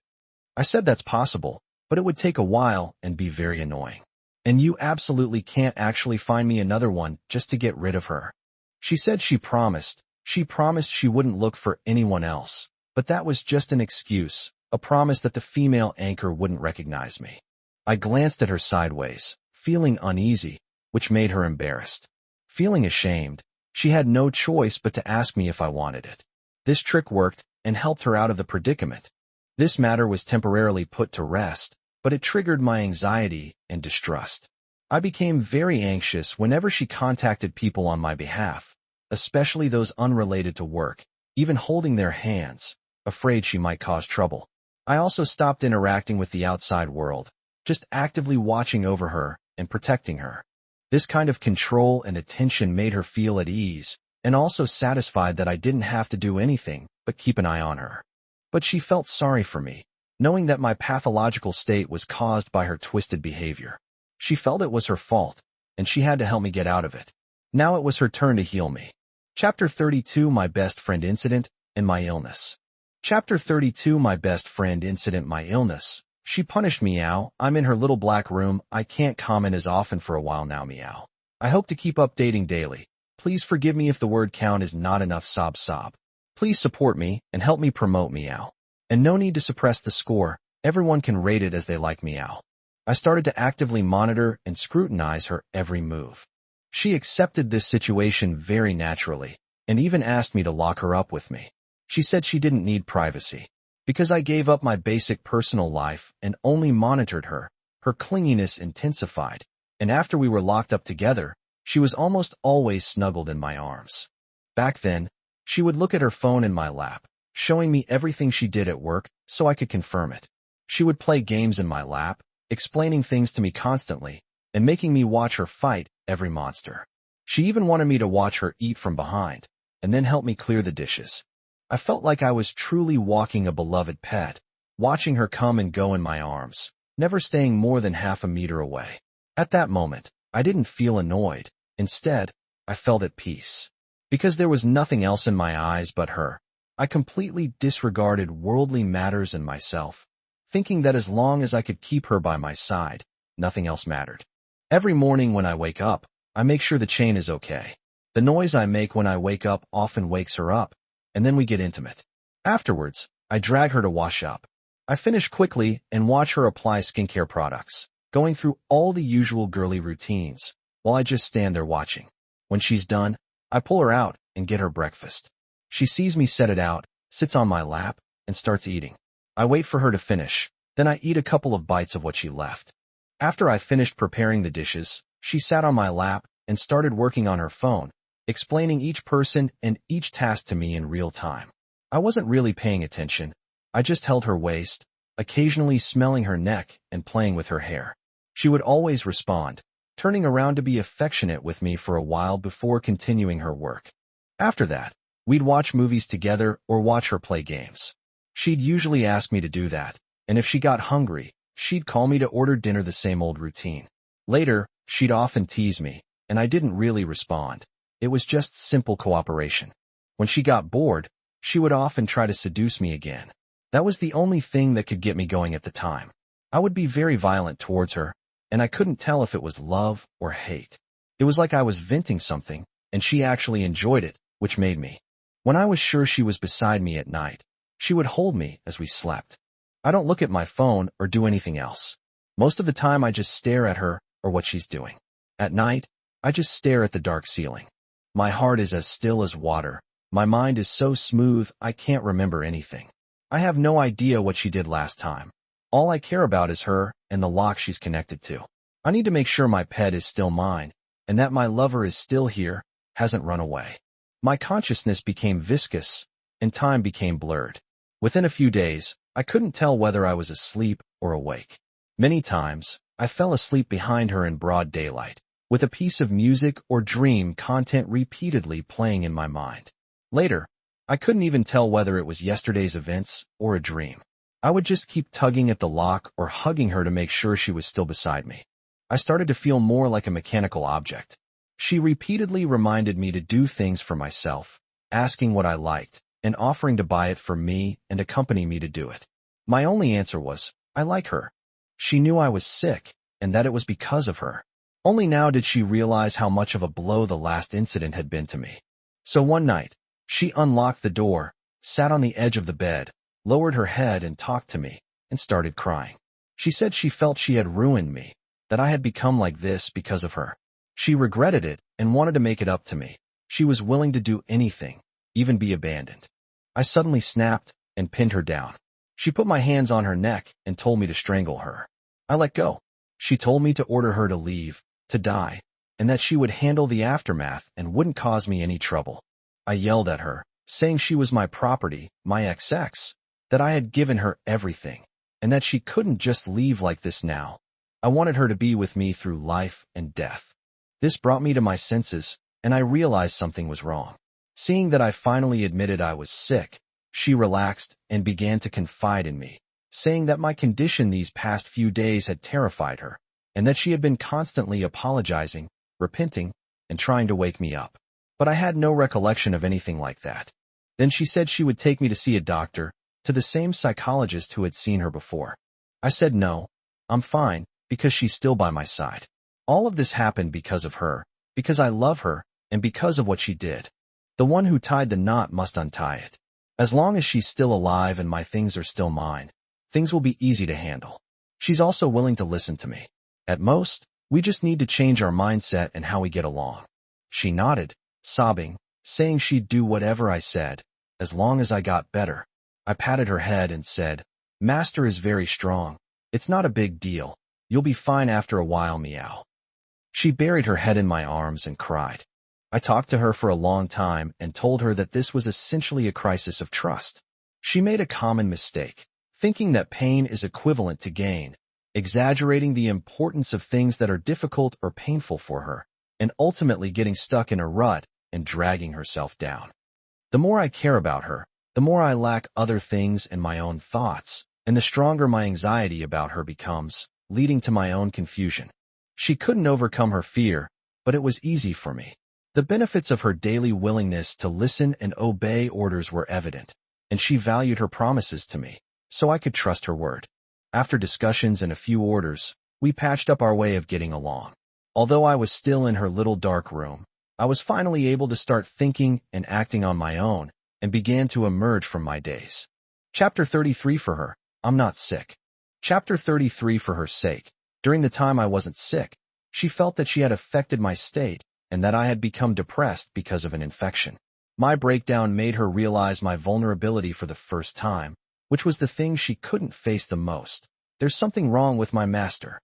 I said that's possible, but it would take a while and be very annoying. "And you absolutely can't actually find me another one just to get rid of her." She said she promised she wouldn't look for anyone else, but that was just an excuse, a promise that the female anchor wouldn't recognize me. I glanced at her sideways, feeling uneasy, which made her embarrassed. Feeling ashamed, she had no choice but to ask me if I wanted it. This trick worked and helped her out of the predicament. This matter was temporarily put to rest, but it triggered my anxiety and distrust. I became very anxious whenever she contacted people on my behalf, especially those unrelated to work, even holding their hands, afraid she might cause trouble. I also stopped interacting with the outside world, just actively watching over her and protecting her. This kind of control and attention made her feel at ease, and also satisfied that I didn't have to do anything but keep an eye on her. But she felt sorry for me, knowing that my pathological state was caused by her twisted behavior. She felt it was her fault, and she had to help me get out of it. Now it was her turn to heal me. Chapter 32: My Best Friend Incident and My Illness. Chapter 32: My Best Friend Incident, My Illness. She punished Meow. I'm in her little black room. I can't comment as often for a while now, Meow. I hope to keep updating daily. Please forgive me if the word count is not enough, sob sob. Please support me and help me promote Meow. And no need to suppress the score. Everyone can rate it as they like, Meow. I started to actively monitor and scrutinize her every move. She accepted this situation very naturally, and even asked me to lock her up with me. She said she didn't need privacy. Because I gave up my basic personal life and only monitored her, her clinginess intensified, and after we were locked up together, she was almost always snuggled in my arms. Back then, she would look at her phone in my lap, showing me everything she did at work so I could confirm it. She would play games in my lap, explaining things to me constantly, and making me watch her fight every monster. She even wanted me to watch her eat from behind, and then help me clear the dishes. I felt like I was truly walking a beloved pet, watching her come and go in my arms, never staying more than half a meter away. At that moment, I didn't feel annoyed. Instead, I felt at peace. Because there was nothing else in my eyes but her, I completely disregarded worldly matters and myself, thinking that as long as I could keep her by my side, nothing else mattered. Every morning when I wake up, I make sure the chain is okay. The noise I make when I wake up often wakes her up, and then we get intimate. Afterwards, I drag her to wash up. I finish quickly and watch her apply skincare products, going through all the usual girly routines, while I just stand there watching. When she's done, I pull her out and get her breakfast. She sees me set it out, sits on my lap, and starts eating. I wait for her to finish, then I eat a couple of bites of what she left. After I finished preparing the dishes, she sat on my lap and started working on her phone, explaining each person and each task to me in real time. I wasn't really paying attention. I just held her waist, occasionally smelling her neck and playing with her hair. She would always respond, turning around to be affectionate with me for a while before continuing her work. After that, we'd watch movies together or watch her play games. She'd usually ask me to do that, and if she got hungry, she'd call me to order dinner, the same old routine. Later, she'd often tease me, and I didn't really respond. It was just simple cooperation. When she got bored, she would often try to seduce me again. That was the only thing that could get me going at the time. I would be very violent towards her, and I couldn't tell if it was love or hate. It was like I was venting something, and she actually enjoyed it, which made me. When I was sure she was beside me at night, she would hold me as we slept. I don't look at my phone or do anything else. Most of the time I just stare at her or what she's doing. At night, I just stare at the dark ceiling. My heart is as still as water. My mind is so smooth I can't remember anything. I have no idea what she did last time. All I care about is her and the lock she's connected to. I need to make sure my pet is still mine, and that my lover is still here, hasn't run away. My consciousness became viscous, and time became blurred. Within a few days, I couldn't tell whether I was asleep or awake. Many times, I fell asleep behind her in broad daylight, with a piece of music or dream content repeatedly playing in my mind. Later, I couldn't even tell whether it was yesterday's events or a dream. I would just keep tugging at the lock or hugging her to make sure she was still beside me. I started to feel more like a mechanical object. She repeatedly reminded me to do things for myself, asking what I liked, and offering to buy it for me and accompany me to do it. My only answer was, I like her. She knew I was sick, and that it was because of her. Only now did she realize how much of a blow the last incident had been to me. So one night, she unlocked the door, sat on the edge of the bed, lowered her head and talked to me, and started crying. She said she felt she had ruined me, that I had become like this because of her. She regretted it and wanted to make it up to me. She was willing to do anything, even be abandoned. I suddenly snapped and pinned her down. She put my hands on her neck and told me to strangle her. I let go. She told me to order her to leave, to die, and that she would handle the aftermath and wouldn't cause me any trouble. I yelled at her, saying she was my property, my XX, that I had given her everything, and that she couldn't just leave like this now. I wanted her to be with me through life and death. This brought me to my senses, and I realized something was wrong. Seeing that I finally admitted I was sick, she relaxed and began to confide in me, saying that my condition these past few days had terrified her, and that she had been constantly apologizing, repenting, and trying to wake me up. But I had no recollection of anything like that. Then she said she would take me to see a doctor, to the same psychologist who had seen her before. I said no, I'm fine, because she's still by my side. All of this happened because of her, because I love her, and because of what she did. The one who tied the knot must untie it. As long as she's still alive and my things are still mine, things will be easy to handle. She's also willing to listen to me. At most, we just need to change our mindset and how we get along. She nodded, sobbing, saying she'd do whatever I said, as long as I got better. I patted her head and said, Master is very strong. It's not a big deal. You'll be fine after a while, meow. She buried her head in my arms and cried. I talked to her for a long time and told her that this was essentially a crisis of trust. She made a common mistake, thinking that pain is equivalent to gain, exaggerating the importance of things that are difficult or painful for her, and ultimately getting stuck in a rut and dragging herself down. The more I care about her, the more I lack other things and my own thoughts, and the stronger my anxiety about her becomes, leading to my own confusion. She couldn't overcome her fear, but it was easy for me. The benefits of her daily willingness to listen and obey orders were evident, and she valued her promises to me, so I could trust her word. After discussions and a few orders, we patched up our way of getting along. Although I was still in her little dark room, I was finally able to start thinking and acting on my own, and began to emerge from my daze. Chapter 33 for her, I'm not sick. Chapter 33 for her sake. During the time I wasn't sick, she felt that she had affected my state and that I had become depressed because of an infection. My breakdown made her realize my vulnerability for the first time, which was the thing she couldn't face the most. There's something wrong with my master.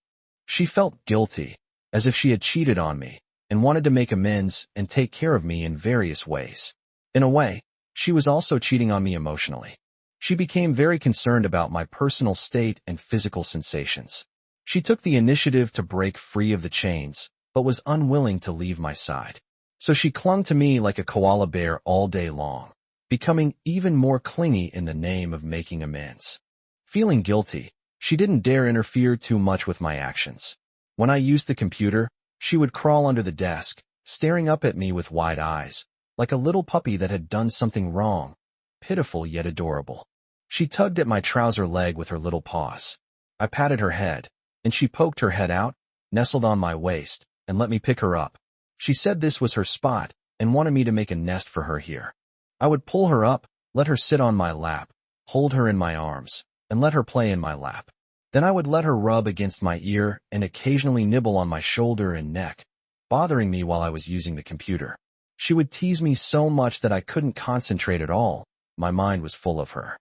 She felt guilty, as if she had cheated on me, and wanted to make amends and take care of me in various ways. In a way, she was also cheating on me emotionally. She became very concerned about my personal state and physical sensations. She took the initiative to break free of the chains, but was unwilling to leave my side. So she clung to me like a koala bear all day long, becoming even more clingy in the name of making amends. Feeling guilty, she didn't dare interfere too much with my actions. When I used the computer, she would crawl under the desk, staring up at me with wide eyes, like a little puppy that had done something wrong, pitiful yet adorable. She tugged at my trouser leg with her little paws. I patted her head, and she poked her head out, nestled on my waist, and let me pick her up. She said this was her spot and wanted me to make a nest for her here. I would pull her up, let her sit on my lap, hold her in my arms, and let her play in my lap. Then I would let her rub against my ear and occasionally nibble on my shoulder and neck, bothering me while I was using the computer. She would tease me so much that I couldn't concentrate at all. My mind was full of her.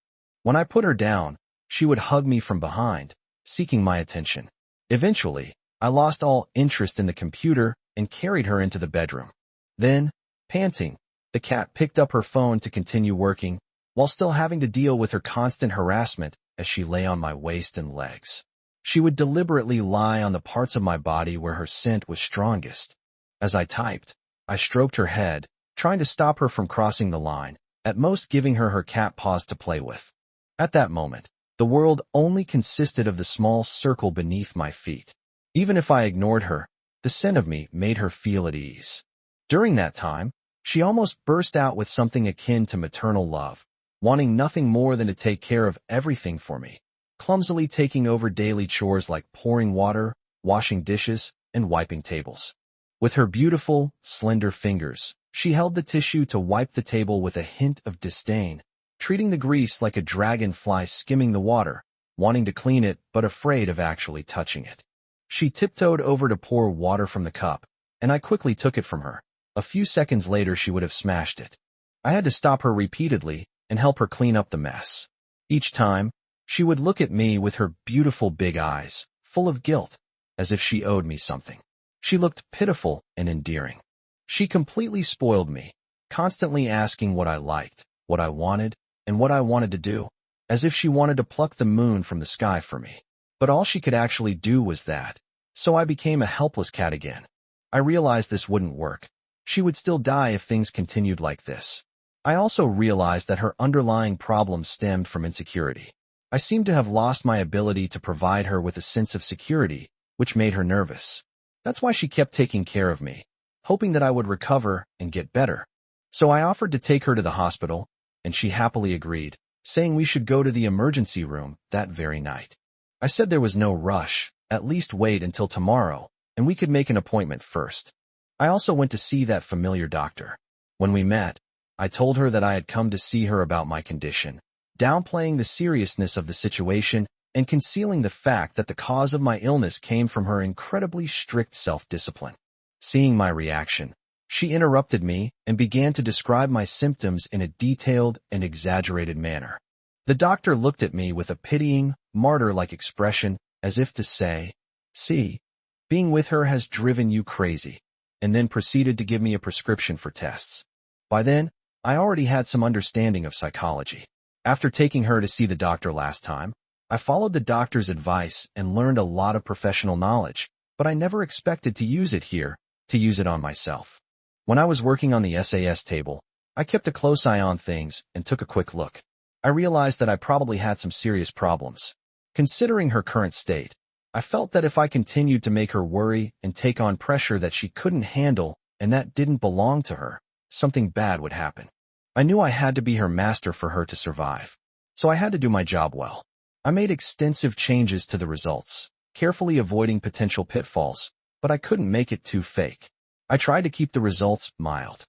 When I put her down, she would hug me from behind, seeking my attention. Eventually, I lost all interest in the computer and carried her into the bedroom. Then, panting, the cat picked up her phone to continue working, while still having to deal with her constant harassment as she lay on my waist and legs. She would deliberately lie on the parts of my body where her scent was strongest. As I typed, I stroked her head, trying to stop her from crossing the line, at most giving her cat paws to play with. At that moment, the world only consisted of the small circle beneath my feet. Even if I ignored her, the scent of me made her feel at ease. During that time, she almost burst out with something akin to maternal love, wanting nothing more than to take care of everything for me, clumsily taking over daily chores like pouring water, washing dishes, and wiping tables. With her beautiful, slender fingers, she held the tissue to wipe the table with a hint of disdain, treating the grease like a dragonfly skimming the water, wanting to clean it but afraid of actually touching it. She tiptoed over to pour water from the cup, and I quickly took it from her. A few seconds later, she would have smashed it. I had to stop her repeatedly and help her clean up the mess. Each time, she would look at me with her beautiful big eyes, full of guilt, as if she owed me something. She looked pitiful and endearing. She completely spoiled me, constantly asking what I liked, what I wanted, and what I wanted to do, as if she wanted to pluck the moon from the sky for me. But all she could actually do was that, so I became a helpless cat again. I realized this wouldn't work. She would still die if things continued like this. I also realized that her underlying problems stemmed from insecurity. I seemed to have lost my ability to provide her with a sense of security, which made her nervous. That's why she kept taking care of me, hoping that I would recover and get better. So I offered to take her to the hospital, and she happily agreed, saying we should go to the emergency room that very night. I said there was no rush, at least wait until tomorrow, and we could make an appointment first. I also went to see that familiar doctor. When we met, I told her that I had come to see her about my condition, downplaying the seriousness of the situation and concealing the fact that the cause of my illness came from her incredibly strict self-discipline. Seeing my reaction, she interrupted me and began to describe my symptoms in a detailed and exaggerated manner. The doctor looked at me with a pitying, martyr-like expression, as if to say, "See, being with her has driven you crazy," and then proceeded to give me a prescription for tests. By then, I already had some understanding of psychology. After taking her to see the doctor last time, I followed the doctor's advice and learned a lot of professional knowledge, but I never expected to use it here, to use it on myself. When I was working on the SAS table, I kept a close eye on things and took a quick look. I realized that I probably had some serious problems. Considering her current state, I felt that if I continued to make her worry and take on pressure that she couldn't handle and that didn't belong to her, something bad would happen. I knew I had to be her master for her to survive, so I had to do my job well. I made extensive changes to the results, carefully avoiding potential pitfalls, but I couldn't make it too fake. I tried to keep the results mild.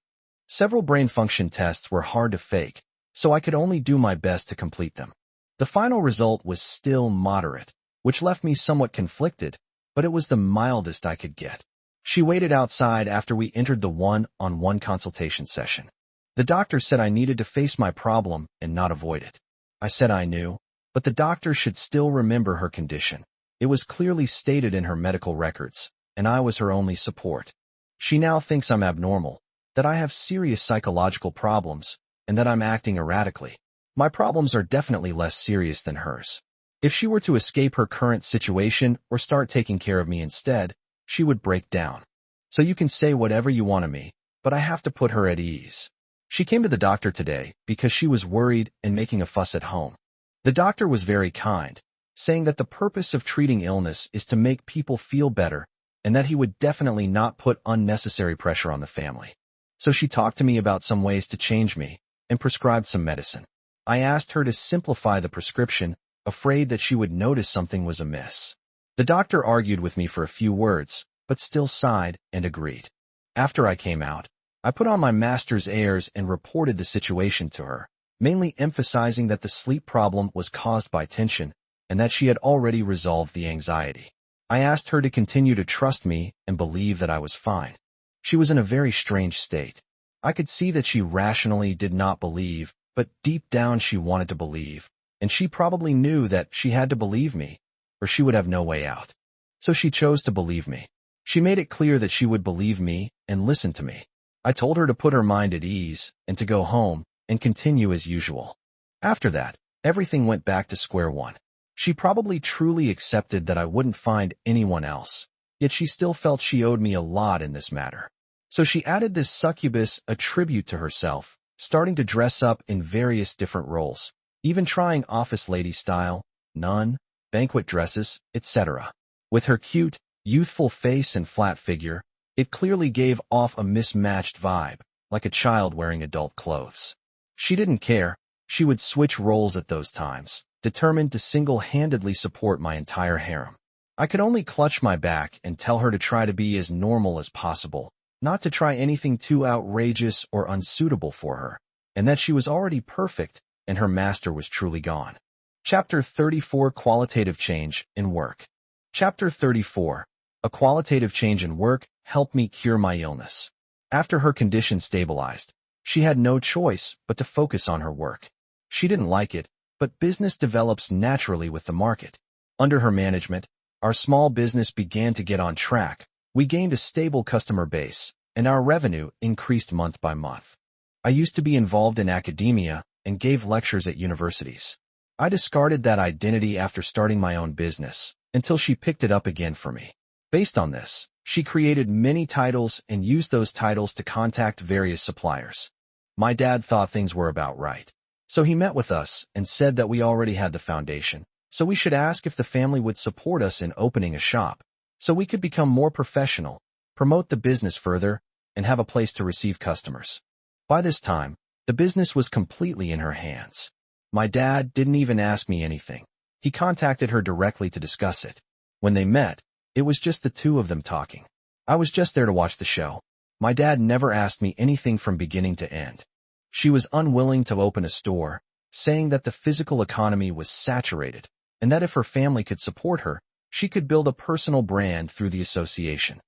Several brain function tests were hard to fake, so I could only do my best to complete them. The final result was still moderate, which left me somewhat conflicted, but it was the mildest I could get. She waited outside after we entered the one-on-one consultation session. The doctor said I needed to face my problem and not avoid it. I said I knew, but the doctor should still remember her condition. It was clearly stated in her medical records, and I was her only support. She now thinks I'm abnormal, that I have serious psychological problems, and that I'm acting erratically. My problems are definitely less serious than hers. If she were to escape her current situation or start taking care of me instead, she would break down. So you can say whatever you want of me, but I have to put her at ease. She came to the doctor today because she was worried and making a fuss at home. The doctor was very kind, saying that the purpose of treating illness is to make people feel better and that he would definitely not put unnecessary pressure on the family. So she talked to me about some ways to change me and prescribed some medicine. I asked her to simplify the prescription, afraid that she would notice something was amiss. The doctor argued with me for a few words, but still sighed and agreed. After I came out, I put on my master's airs and reported the situation to her, mainly emphasizing that the sleep problem was caused by tension and that she had already resolved the anxiety. I asked her to continue to trust me and believe that I was fine. She was in a very strange state. I could see that she rationally did not believe, but deep down she wanted to believe, and she probably knew that she had to believe me, or she would have no way out. So she chose to believe me. She made it clear that she would believe me and listen to me. I told her to put her mind at ease and to go home and continue as usual. After that, everything went back to square one. She probably truly accepted that I wouldn't find anyone else, yet she still felt she owed me a lot in this matter. So she added this succubus a tribute to herself, starting to dress up in various different roles, even trying office lady style, nun, banquet dresses, etc. With her cute, youthful face and flat figure, it clearly gave off a mismatched vibe, like a child wearing adult clothes. She didn't care. She would switch roles at those times, determined to single-handedly support my entire harem. I could only clutch my back and tell her to try to be as normal as possible, not to try anything too outrageous or unsuitable for her, and that she was already perfect and her master was truly gone. Chapter 34: Qualitative Change in Work. Chapter 34. A qualitative change in work helped me cure my illness. After her condition stabilized, she had no choice but to focus on her work. She didn't like it, but business develops naturally with the market. Under her management, our small business began to get on track. We gained a stable customer base, and our revenue increased month by month. I used to be involved in academia and gave lectures at universities. I discarded that identity after starting my own business, until she picked it up again for me. Based on this, she created many titles and used those titles to contact various suppliers. My dad thought things were about right. So he met with us and said that we already had the foundation, so we should ask if the family would support us in opening a shop, so we could become more professional, promote the business further, and have a place to receive customers. By this time, the business was completely in her hands. My dad didn't even ask me anything. He contacted her directly to discuss it. When they met, it was just the two of them talking. I was just there to watch the show. My dad never asked me anything from beginning to end. She was unwilling to open a store, saying that the physical economy was saturated, and that if her family could support her, she could build a personal brand through the association.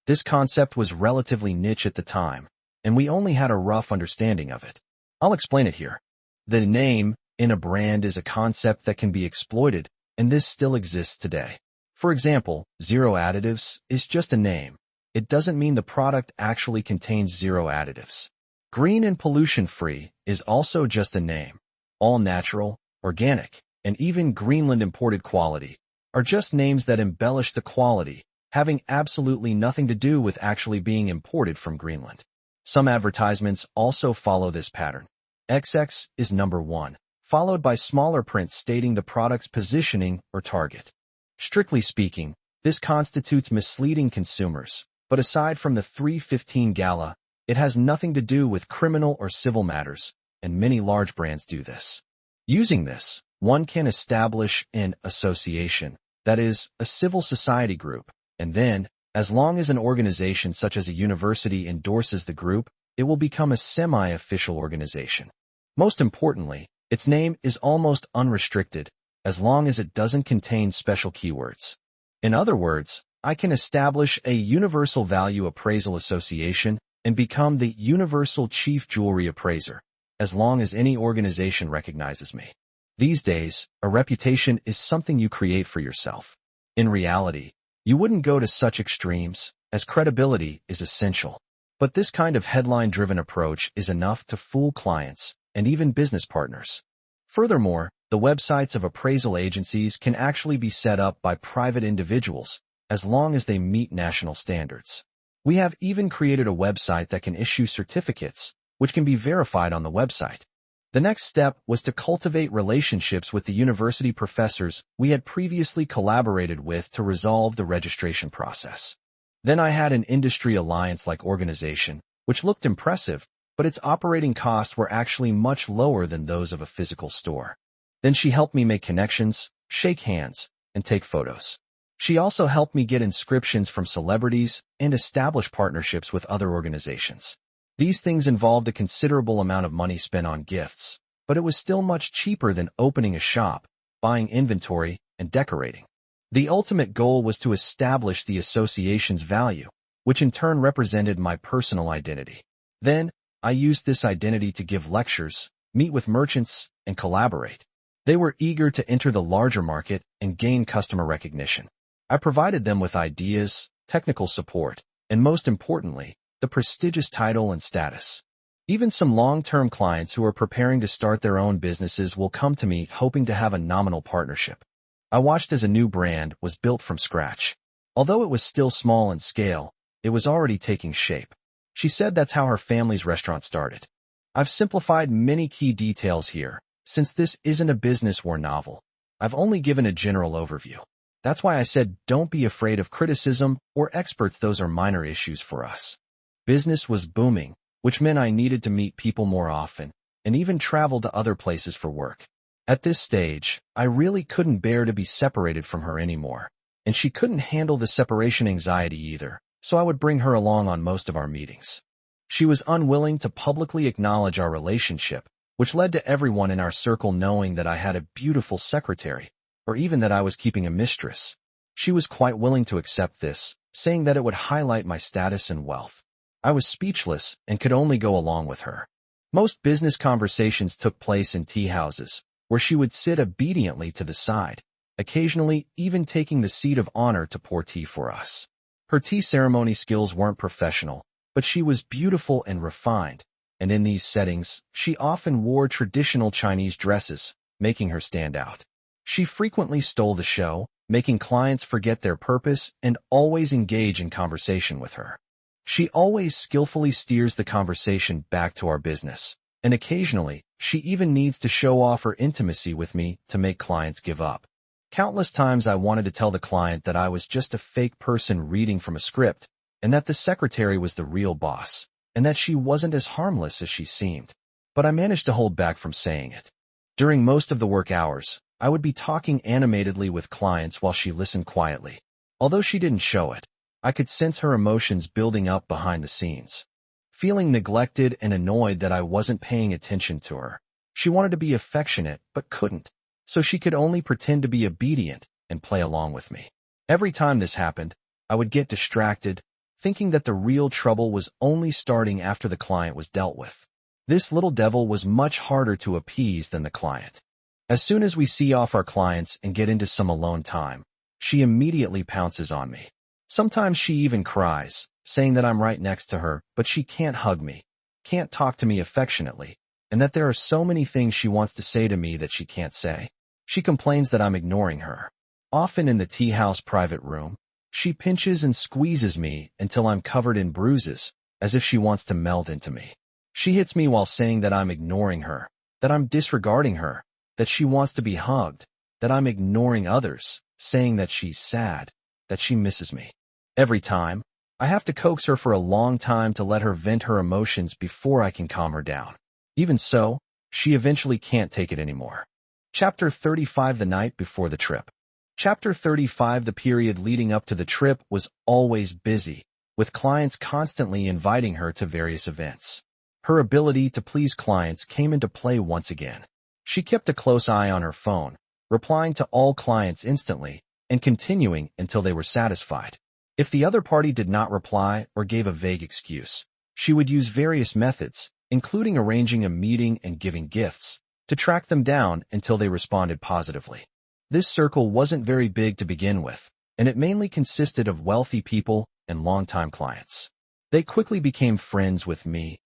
This concept was relatively niche at the time, and we only had a rough understanding of it. I'll explain it here. The name in a brand is a concept that can be exploited, and this still exists today. For example, zero additives is just a name. It doesn't mean the product actually contains zero additives. Green and pollution-free is also just a name. All natural, organic, and even Greenland imported quality are just names that embellish the quality, having absolutely nothing to do with actually being imported from Greenland. Some advertisements also follow this pattern. XX is number 1, followed by smaller print stating the product's positioning or target. Strictly speaking, this constitutes misleading consumers, but aside from the 315 gala, it has nothing to do with criminal or civil matters, and many large brands do this. Using this, one can establish an association, that is, a civil society group, and then, as long as an organization such as a university endorses the group, it will become a semi-official organization. Most importantly, its name is almost unrestricted, as long as it doesn't contain special keywords. In other words, I can establish a Universal Value Appraisal Association and become the Universal Chief Jewelry Appraiser, as long as any organization recognizes me. These days, a reputation is something you create for yourself. In reality, you wouldn't go to such extremes, as credibility is essential. But this kind of headline-driven approach is enough to fool clients and even business partners. Furthermore, the websites of appraisal agencies can actually be set up by private individuals, as long as they meet national standards. We have even created a website that can issue certificates, which can be verified on the website. The next step was to cultivate relationships with the university professors we had previously collaborated with to resolve the registration process. Then I had an industry alliance-like organization, which looked impressive, but its operating costs were actually much lower than those of a physical store. Then she helped me make connections, shake hands, and take photos. She also helped me get inscriptions from celebrities and establish partnerships with other organizations. These things involved a considerable amount of money spent on gifts, but it was still much cheaper than opening a shop, buying inventory, and decorating. The ultimate goal was to establish the association's value, which in turn represented my personal identity. Then, I used this identity to give lectures, meet with merchants, and collaborate. They were eager to enter the larger market and gain customer recognition. I provided them with ideas, technical support, and most importantly, the prestigious title and status. Even some long-term clients who are preparing to start their own businesses will come to me hoping to have a nominal partnership. I watched as a new brand was built from scratch. Although it was still small in scale, it was already taking shape. She said that's how her family's restaurant started. I've simplified many key details here, since this isn't a business war novel. I've only given a general overview. That's why I said don't be afraid of criticism or experts, those are minor issues for us. Business was booming, which meant I needed to meet people more often, and even travel to other places for work. At this stage, I really couldn't bear to be separated from her anymore, and she couldn't handle the separation anxiety either, so I would bring her along on most of our meetings. She was unwilling to publicly acknowledge our relationship, which led to everyone in our circle knowing that I had a beautiful secretary, or even that I was keeping a mistress. She was quite willing to accept this, saying that it would highlight my status and wealth. I was speechless and could only go along with her. Most business conversations took place in tea houses, where she would sit obediently to the side, occasionally even taking the seat of honor to pour tea for us. Her tea ceremony skills weren't professional, but she was beautiful and refined, and in these settings, she often wore traditional Chinese dresses, making her stand out. She frequently stole the show, making clients forget their purpose and always engage in conversation with her. She always skillfully steers the conversation back to our business, and occasionally, she even needs to show off her intimacy with me to make clients give up. Countless times I wanted to tell the client that I was just a fake person reading from a script, and that the secretary was the real boss, and that she wasn't as harmless as she seemed. But I managed to hold back from saying it. During most of the work hours, I would be talking animatedly with clients while she listened quietly. Although she didn't show it, I could sense her emotions building up behind the scenes. Feeling neglected and annoyed that I wasn't paying attention to her, she wanted to be affectionate but couldn't, so she could only pretend to be obedient and play along with me. Every time this happened, I would get distracted, thinking that the real trouble was only starting after the client was dealt with. This little devil was much harder to appease than the client. As soon as we see off our clients and get into some alone time, she immediately pounces on me. Sometimes she even cries, saying that I'm right next to her, but she can't hug me, can't talk to me affectionately, and that there are so many things she wants to say to me that she can't say. She complains that I'm ignoring her. Often in the tea house private room, she pinches and squeezes me until I'm covered in bruises, as if she wants to melt into me. She hits me while saying that I'm ignoring her, that I'm disregarding her, that she wants to be hugged, that I'm ignoring others, saying that she's sad, that she misses me. Every time, I have to coax her for a long time to let her vent her emotions before I can calm her down. Even so, she eventually can't take it anymore. Chapter 35: The night before the trip. Chapter 35: The period leading up to the trip was always busy, with clients constantly inviting her to various events. Her ability to please clients came into play once again. She kept a close eye on her phone, replying to all clients instantly, and continuing until they were satisfied. If the other party did not reply or gave a vague excuse, she would use various methods, including arranging a meeting and giving gifts, to track them down until they responded positively. This circle wasn't very big to begin with, and it mainly consisted of wealthy people and longtime clients. They quickly became friends with me,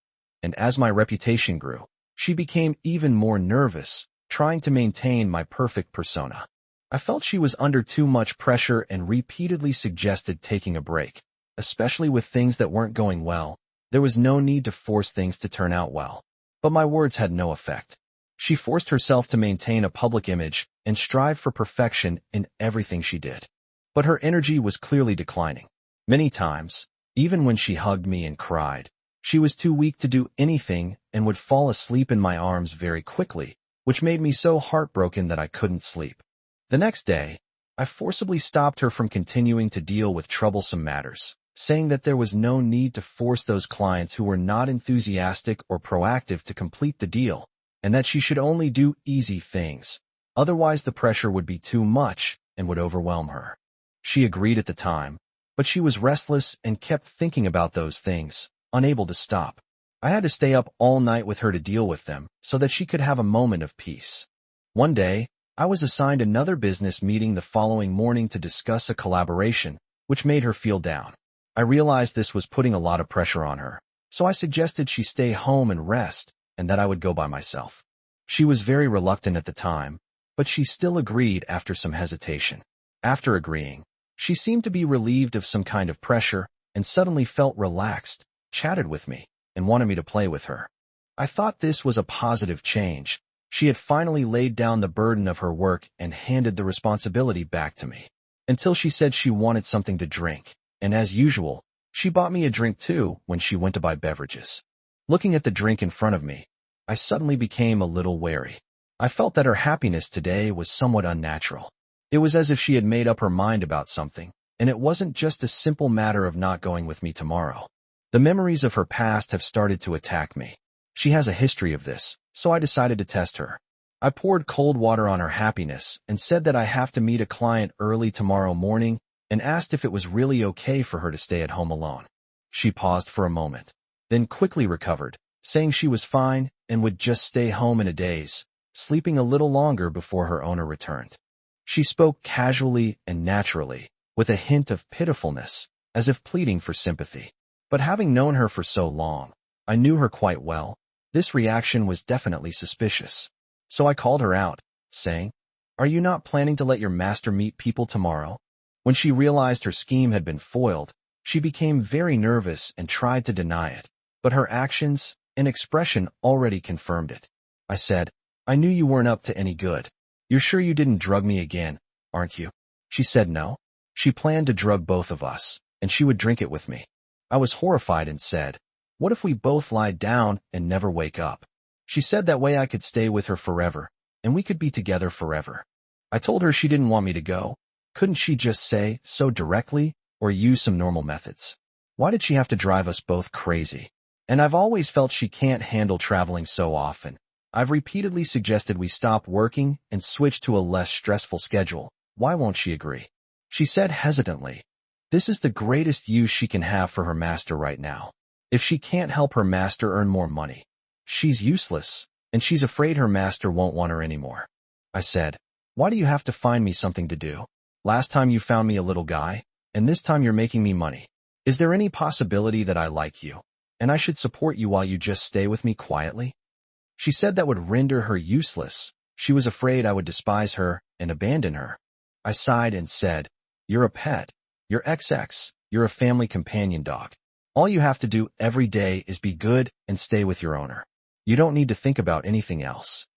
and as my reputation grew, she became even more nervous, trying to maintain my perfect persona. I felt she was under too much pressure and repeatedly suggested taking a break, especially with things that weren't going well. There was no need to force things to turn out well. But my words had no effect. She forced herself to maintain a public image and strive for perfection in everything she did. But her energy was clearly declining. Many times, even when she hugged me and cried, she was too weak to do anything and would fall asleep in my arms very quickly, which made me so heartbroken that I couldn't sleep. The next day, I forcibly stopped her from continuing to deal with troublesome matters, saying that there was no need to force those clients who were not enthusiastic or proactive to complete the deal, and that she should only do easy things. Otherwise, the pressure would be too much and would overwhelm her. She agreed at the time, but she was restless and kept thinking about those things, unable to stop. I had to stay up all night with her to deal with them so that she could have a moment of peace. One day, I was assigned another business meeting the following morning to discuss a collaboration, which made her feel down. I realized this was putting a lot of pressure on her, so I suggested she stay home and rest, and that I would go by myself. She was very reluctant at the time, but she still agreed after some hesitation. After agreeing, she seemed to be relieved of some kind of pressure and suddenly felt relaxed, chatted with me, and wanted me to play with her. I thought this was a positive change. She had finally laid down the burden of her work and handed the responsibility back to me. Until she said she wanted something to drink, and as usual, she bought me a drink too when she went to buy beverages. Looking at the drink in front of me, I suddenly became a little wary. I felt that her happiness today was somewhat unnatural. It was as if she had made up her mind about something, and it wasn't just a simple matter of not going with me tomorrow. The memories of her past have started to attack me. She has a history of this, so I decided to test her. I poured cold water on her happiness and said that I have to meet a client early tomorrow morning and asked if it was really okay for her to stay at home alone. She paused for a moment, then quickly recovered, saying she was fine and would just stay home in a daze, sleeping a little longer before her owner returned. She spoke casually and naturally, with a hint of pitifulness, as if pleading for sympathy. But having known her for so long, I knew her quite well. This reaction was definitely suspicious. So I called her out, saying, "Are you not planning to let your master meet people tomorrow?" When she realized her scheme had been foiled, she became very nervous and tried to deny it, but her actions and expression already confirmed it. I said, "I knew you weren't up to any good. You're sure you didn't drug me again, aren't you?" She said no. She planned to drug both of us, and she would drink it with me. I was horrified and said, "What if we both lie down and never wake up?" She said that way I could stay with her forever, and we could be together forever. I told her she didn't want me to go. Couldn't she just say so directly, or use some normal methods? Why did she have to drive us both crazy? And I've always felt she can't handle traveling so often. I've repeatedly suggested we stop working and switch to a less stressful schedule. Why won't she agree? She said hesitantly, "This is the greatest use she can have for her master right now. If she can't help her master earn more money, she's useless, and she's afraid her master won't want her anymore." I said, "Why do you have to find me something to do? Last time you found me a little guy, and this time you're making me money. Is there any possibility that I like you, and I should support you while you just stay with me quietly?" She said that would render her useless. She was afraid I would despise her and abandon her. I sighed and said, "You're a pet. You're XX. You're a family companion dog. All you have to do every day is be good and stay with your owner. You don't need to think about anything else."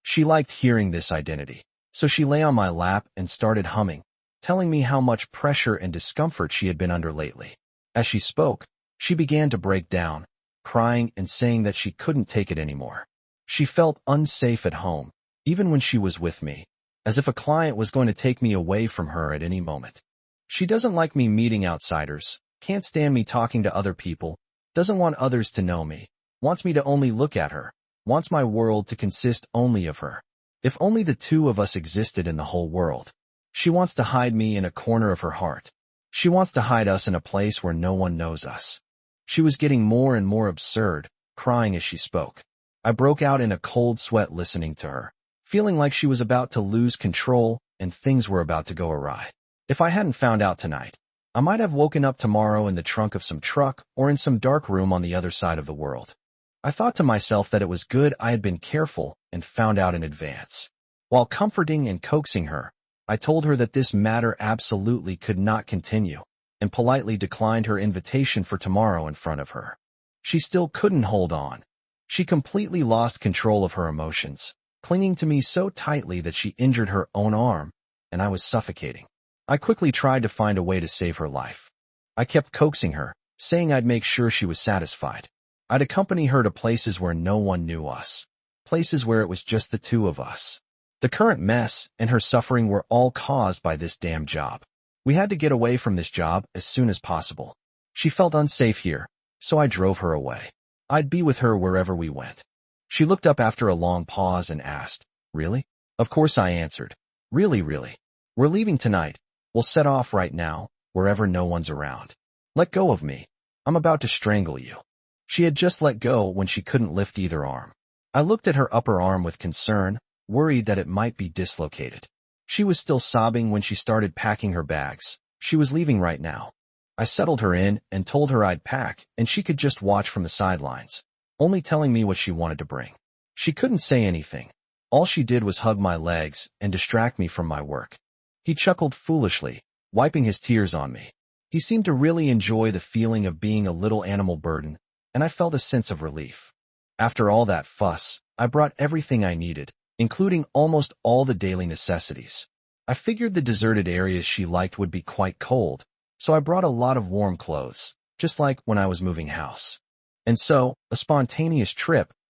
She liked hearing this identity, so she lay on my lap and started humming, telling me how much pressure and discomfort she had been under lately. As she spoke, she began to break down, crying and saying that she couldn't take it anymore. She felt unsafe at home, even when she was with me, as if a client was going to take me away from her at any moment. She doesn't like me meeting outsiders, can't stand me talking to other people, doesn't want others to know me, wants me to only look at her, wants my world to consist only of her. If only the two of us existed in the whole world. She wants to hide me in a corner of her heart. She wants to hide us in a place where no one knows us. She was getting more and more absurd, crying as she spoke. I broke out in a cold sweat listening to her, feeling like she was about to lose control and things were about to go awry. If I hadn't found out tonight, I might have woken up tomorrow in the trunk of some truck or in some dark room on the other side of the world. I thought to myself that it was good I had been careful and found out in advance. While comforting and coaxing her, I told her that this matter absolutely could not continue, and politely declined her invitation for tomorrow in front of her. She still couldn't hold on. She completely lost control of her emotions, clinging to me so tightly that she injured her own arm, and I was suffocating. I quickly tried to find a way to save her life. I kept coaxing her, saying I'd make sure she was satisfied. I'd accompany her to places where no one knew us, places where it was just the two of us. The current mess and her suffering were all caused by this damn job. We had to get away from this job as soon as possible. She felt unsafe here, so I drove her away. I'd be with her wherever we went. She looked up after a long pause and asked, "Really?" Of course I answered, "Really, really. We're leaving tonight. We'll set off right now, wherever no one's around. Let go of me. I'm about to strangle you." She had just let go when she couldn't lift either arm. I looked at her upper arm with concern, worried that it might be dislocated. She was still sobbing when she started packing her bags. She was leaving right now. I settled her in and told her I'd pack and she could just watch from the sidelines, only telling me what she wanted to bring. She couldn't say anything. All she did was hug my legs and distract me from my work. He chuckled foolishly, wiping his tears on me. He seemed to really enjoy the feeling of being a little animal burden, and I felt a sense of relief. After all that fuss, I brought everything I needed, including almost all the daily necessities. I figured the deserted areas she liked would be quite cold, so I brought a lot of warm clothes, just like when I was moving house. And so, a spontaneous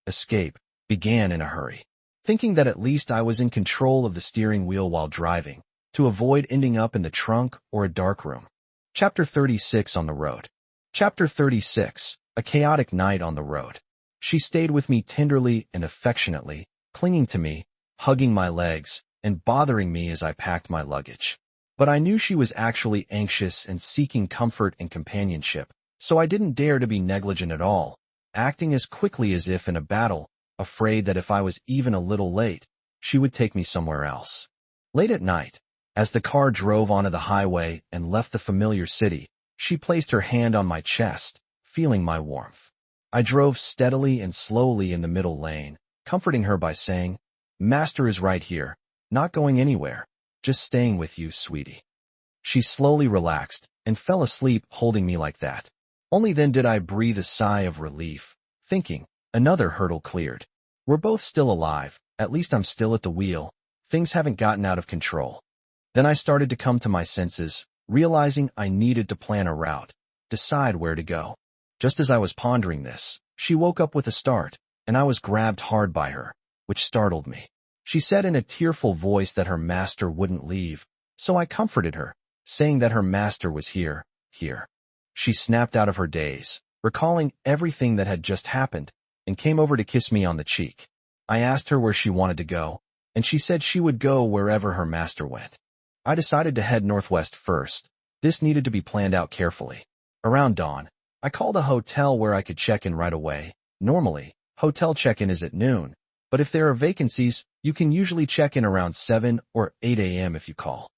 escape, began in a hurry. Thinking that at least I was in control of the steering wheel while driving, to avoid ending up in the trunk or a dark room. Chapter 36 on the road. Chapter 36, a chaotic night on the road. She stayed with me tenderly and affectionately, clinging to me, hugging my legs, and bothering me as I packed my luggage. But I knew she was actually anxious and seeking comfort and companionship, so I didn't dare to be negligent at all, acting as quickly as if in a battle, afraid that if I was even a little late, she would take me somewhere else. Late at night, as the car drove onto the highway and left the familiar city, she placed her hand on my chest, feeling my warmth. I drove steadily and slowly in the middle lane, comforting her by saying, "Master is right here, not going anywhere, just staying with you, sweetie." She slowly relaxed and fell asleep holding me like that. Only then did I breathe a sigh of relief, thinking, another hurdle cleared. We're both still alive, at least I'm still at the wheel, things haven't gotten out of control. Then I started to come to my senses, realizing I needed to plan a route, decide where to go. Just as I was pondering this, she woke up with a start, and I was grabbed hard by her, which startled me. She said in a tearful voice that her master wouldn't leave, so I comforted her, saying that her master was here. She snapped out of her daze, recalling everything that had just happened, and came over to kiss me on the cheek. I asked her where she wanted to go, and she said she would go wherever her master went. I decided to head northwest first. This needed to be planned out carefully. Around dawn, I called a hotel where I could check in right away. Normally, hotel check-in is at noon, but if there are vacancies, you can usually check in around 7 or 8 a.m. if you call.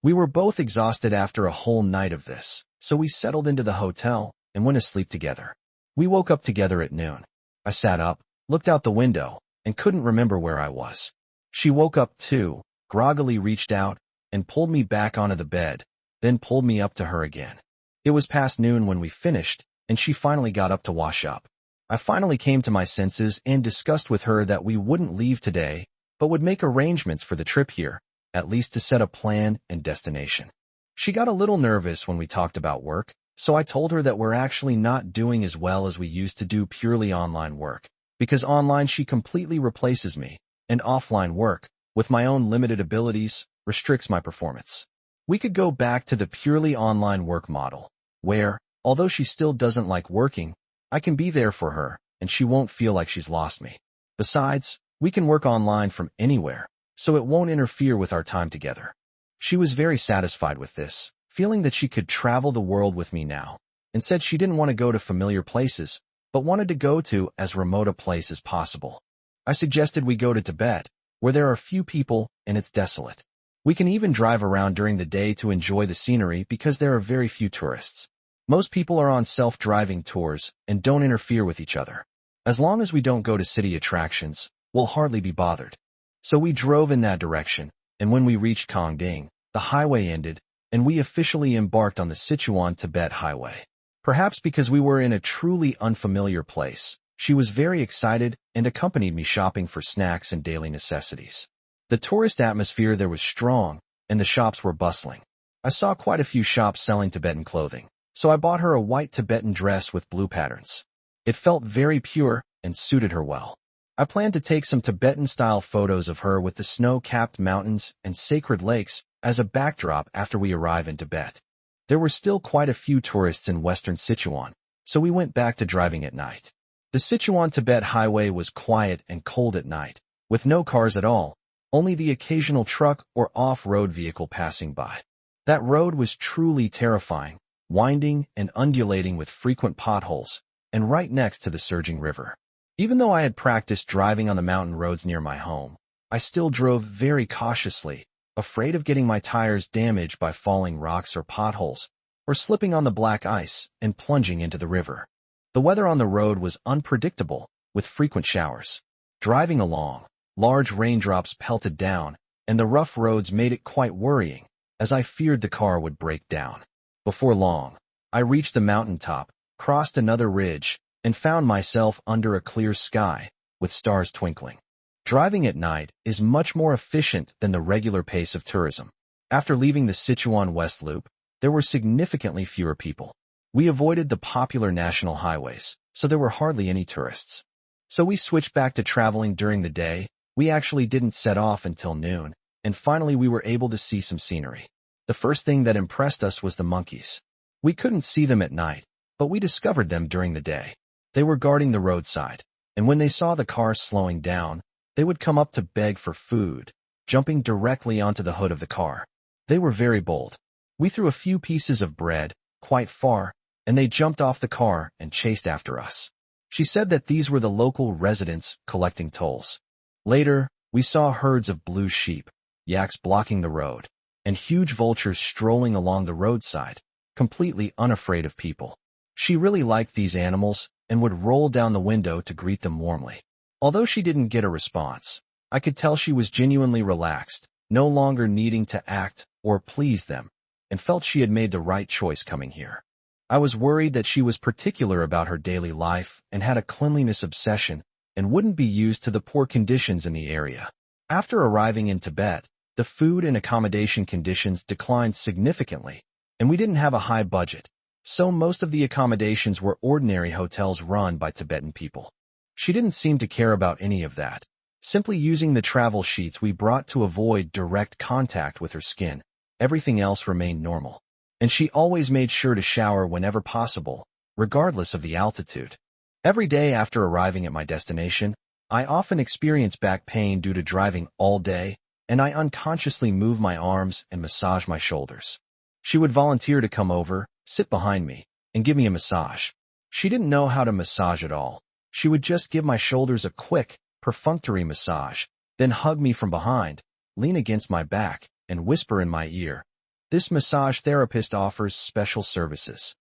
We were both exhausted after a whole night of this, so we settled into the hotel and went to sleep together. We woke up together at noon. I sat up, looked out the window, and couldn't remember where I was. She woke up too, groggily reached out, and pulled me back onto the bed, then pulled me up to her again. It was past noon when we finished, and she finally got up to wash up. I finally came to my senses and discussed with her that we wouldn't leave today, but would make arrangements for the trip here, at least to set a plan and destination. She got a little nervous when we talked about work, so I told her that we're actually not doing as well as we used to do purely online work, because online she completely replaces me, and offline work, with my own limited abilities, restricts my performance. We could go back to the purely online work model, where, although she still doesn't like working, I can be there for her, and she won't feel like she's lost me. Besides, we can work online from anywhere, so it won't interfere with our time together. She was very satisfied with this, feeling that she could travel the world with me now, and said she didn't want to go to familiar places, but wanted to go to as remote a place as possible. I suggested we go to Tibet, where there are few people and it's desolate. We can even drive around during the day to enjoy the scenery because there are very few tourists. Most people are on self-driving tours and don't interfere with each other. As long as we don't go to city attractions, we'll hardly be bothered. So we drove in that direction, and when we reached Kongding, the highway ended, and we officially embarked on the Sichuan-Tibet highway. Perhaps because we were in a truly unfamiliar place, she was very excited and accompanied me shopping for snacks and daily necessities. The tourist atmosphere there was strong, and the shops were bustling. I saw quite a few shops selling Tibetan clothing, so I bought her a white Tibetan dress with blue patterns. It felt very pure and suited her well. I planned to take some Tibetan-style photos of her with the snow-capped mountains and sacred lakes as a backdrop after we arrive in Tibet. There were still quite a few tourists in western Sichuan, so we went back to driving at night. The Sichuan-Tibet highway was quiet and cold at night, with no cars at all, only the occasional truck or off-road vehicle passing by. That road was truly terrifying, winding and undulating with frequent potholes, and right next to the surging river. Even though I had practiced driving on the mountain roads near my home, I still drove very cautiously, afraid of getting my tires damaged by falling rocks or potholes, or slipping on the black ice and plunging into the river. The weather on the road was unpredictable, with frequent showers. Driving along, large raindrops pelted down, and the rough roads made it quite worrying, as I feared the car would break down. Before long, I reached the mountaintop, crossed another ridge, and found myself under a clear sky, with stars twinkling. Driving at night is much more efficient than the regular pace of tourism. After leaving the Sichuan West Loop, there were significantly fewer people. We avoided the popular national highways, so there were hardly any tourists. So we switched back to traveling during the day. We actually didn't set off until noon, and finally we were able to see some scenery. The first thing that impressed us was the monkeys. We couldn't see them at night, but we discovered them during the day. They were guarding the roadside, and when they saw the car slowing down, they would come up to beg for food, jumping directly onto the hood of the car. They were very bold. We threw a few pieces of bread, quite far, and they jumped off the car and chased after us. She said that these were the local residents collecting tolls. Later, we saw herds of blue sheep, yaks blocking the road, and huge vultures strolling along the roadside, completely unafraid of people. She really liked these animals and would roll down the window to greet them warmly. Although she didn't get a response, I could tell she was genuinely relaxed, no longer needing to act or please them, and felt she had made the right choice coming here. I was worried that she was particular about her daily life and had a cleanliness obsession and wouldn't be used to the poor conditions in the area. After arriving in Tibet, the food and accommodation conditions declined significantly, and we didn't have a high budget, so most of the accommodations were ordinary hotels run by Tibetan people. She didn't seem to care about any of that, simply using the travel sheets we brought to avoid direct contact with her skin. Everything else remained normal, and she always made sure to shower whenever possible, regardless of the altitude. Every day after arriving at my destination, I often experienced back pain due to driving all day, and I unconsciously moved my arms and massaged my shoulders. She would volunteer to come over, sit behind me, and give me a massage. She didn't know how to massage at all. She would just give my shoulders a quick, perfunctory massage, then hug me from behind, lean against my back, and whisper in my ear, "This massage therapist offers special services."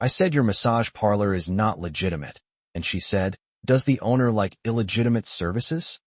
I said, "Your massage parlor is not legitimate," and she said, "Does the owner like illegitimate services?"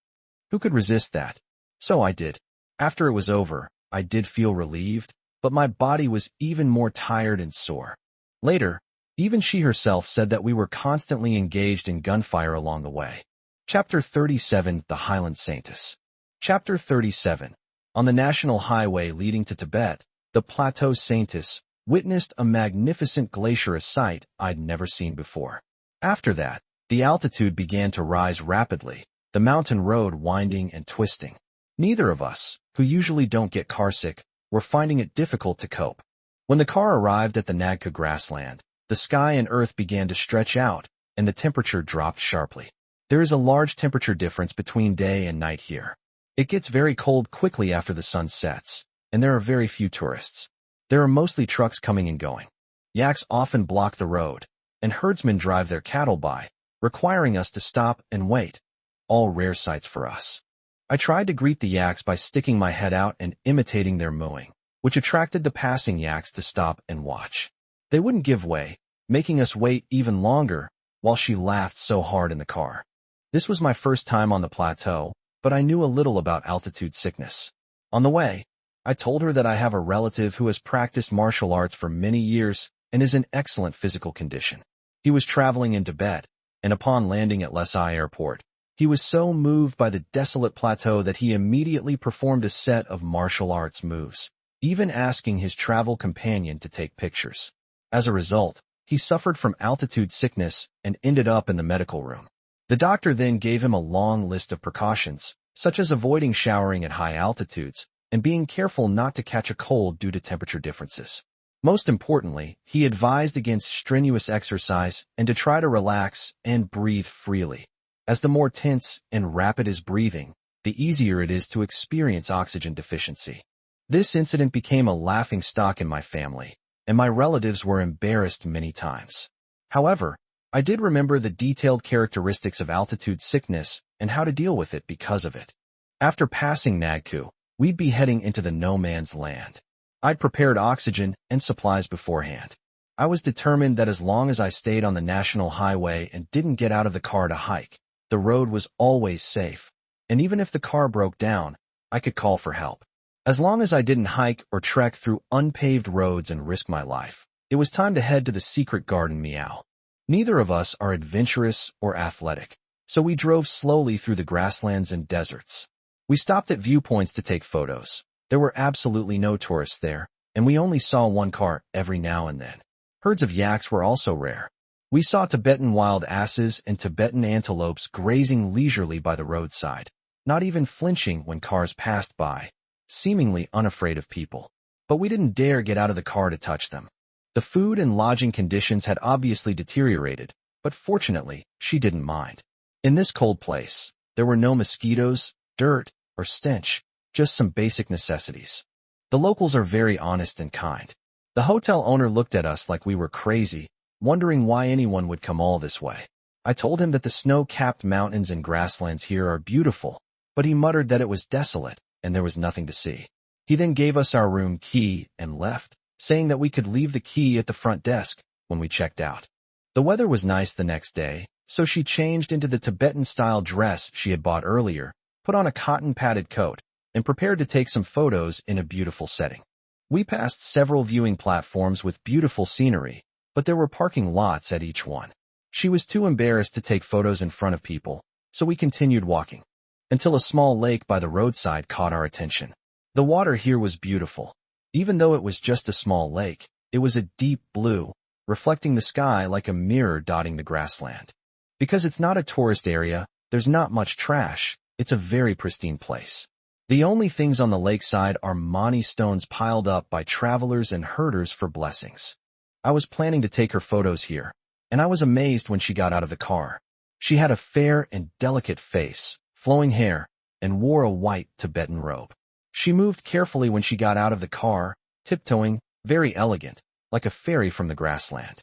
Who could resist that? So I did. After it was over, I did feel relieved, but my body was even more tired and sore. Later, even she herself said that we were constantly engaged in gunfire along the way. Chapter 37, The Highland Saintess. Chapter 37. On the national highway leading to Tibet, the Plateau Saintess witnessed a magnificent glacier, a sight I'd never seen before. After that, the altitude began to rise rapidly, the mountain road winding and twisting. Neither of us, who usually don't get carsick, were finding it difficult to cope. When the car arrived at the Nagka grassland, the sky and earth began to stretch out, and the temperature dropped sharply. There is a large temperature difference between day and night here. It gets very cold quickly after the sun sets, and there are very few tourists. There are mostly trucks coming and going. Yaks often block the road, and herdsmen drive their cattle by, requiring us to stop and wait. All rare sights for us. I tried to greet the yaks by sticking my head out and imitating their mooing, which attracted the passing yaks to stop and watch. They wouldn't give way, making us wait even longer, while she laughed so hard in the car. This was my first time on the plateau, but I knew a little about altitude sickness. On the way, I told her that I have a relative who has practiced martial arts for many years and is in excellent physical condition. He was traveling in Tibet, and upon landing at Lesai Airport, he was so moved by the desolate plateau that he immediately performed a set of martial arts moves, even asking his travel companion to take pictures. As a result, he suffered from altitude sickness and ended up in the medical room. The doctor then gave him a long list of precautions, such as avoiding showering at high altitudes and being careful not to catch a cold due to temperature differences. Most importantly, he advised against strenuous exercise and to try to relax and breathe freely. As the more tense and rapid is breathing, the easier it is to experience oxygen deficiency. This incident became a laughing stock in my family, and my relatives were embarrassed many times. However, I did remember the detailed characteristics of altitude sickness and how to deal with it because of it. After passing Nagku, we'd be heading into the no man's land. I'd prepared oxygen and supplies beforehand. I was determined that as long as I stayed on the national highway and didn't get out of the car to hike, the road was always safe. And even if the car broke down, I could call for help. As long as I didn't hike or trek through unpaved roads and risk my life, it was time to head to the secret garden meow. Neither of us are adventurous or athletic, so we drove slowly through the grasslands and deserts. We stopped at viewpoints to take photos. There were absolutely no tourists there, and we only saw one car every now and then. Herds of yaks were also rare. We saw Tibetan wild asses and Tibetan antelopes grazing leisurely by the roadside, not even flinching when cars passed by, seemingly unafraid of people. But we didn't dare get out of the car to touch them. The food and lodging conditions had obviously deteriorated, but fortunately, she didn't mind. In this cold place, there were no mosquitoes, dirt, or stench, just some basic necessities. The locals are very honest and kind. The hotel owner looked at us like we were crazy, wondering why anyone would come all this way. I told him that the snow-capped mountains and grasslands here are beautiful, but he muttered that it was desolate and there was nothing to see. He then gave us our room key and left, saying that we could leave the key at the front desk when we checked out. The weather was nice the next day, so she changed into the Tibetan-style dress she had bought earlier, put on a cotton-padded coat, and prepared to take some photos in a beautiful setting. We passed several viewing platforms with beautiful scenery, but there were parking lots at each one. She was too embarrassed to take photos in front of people, so we continued walking, until a small lake by the roadside caught our attention. The water here was beautiful. Even though it was just a small lake, it was a deep blue, reflecting the sky like a mirror dotting the grassland. Because it's not a tourist area, there's not much trash. It's a very pristine place. The only things on the lakeside are mani stones piled up by travelers and herders for blessings. I was planning to take her photos here, and I was amazed when she got out of the car. She had a fair and delicate face, flowing hair, and wore a white Tibetan robe. She moved carefully when she got out of the car, tiptoeing, very elegant, like a fairy from the grassland.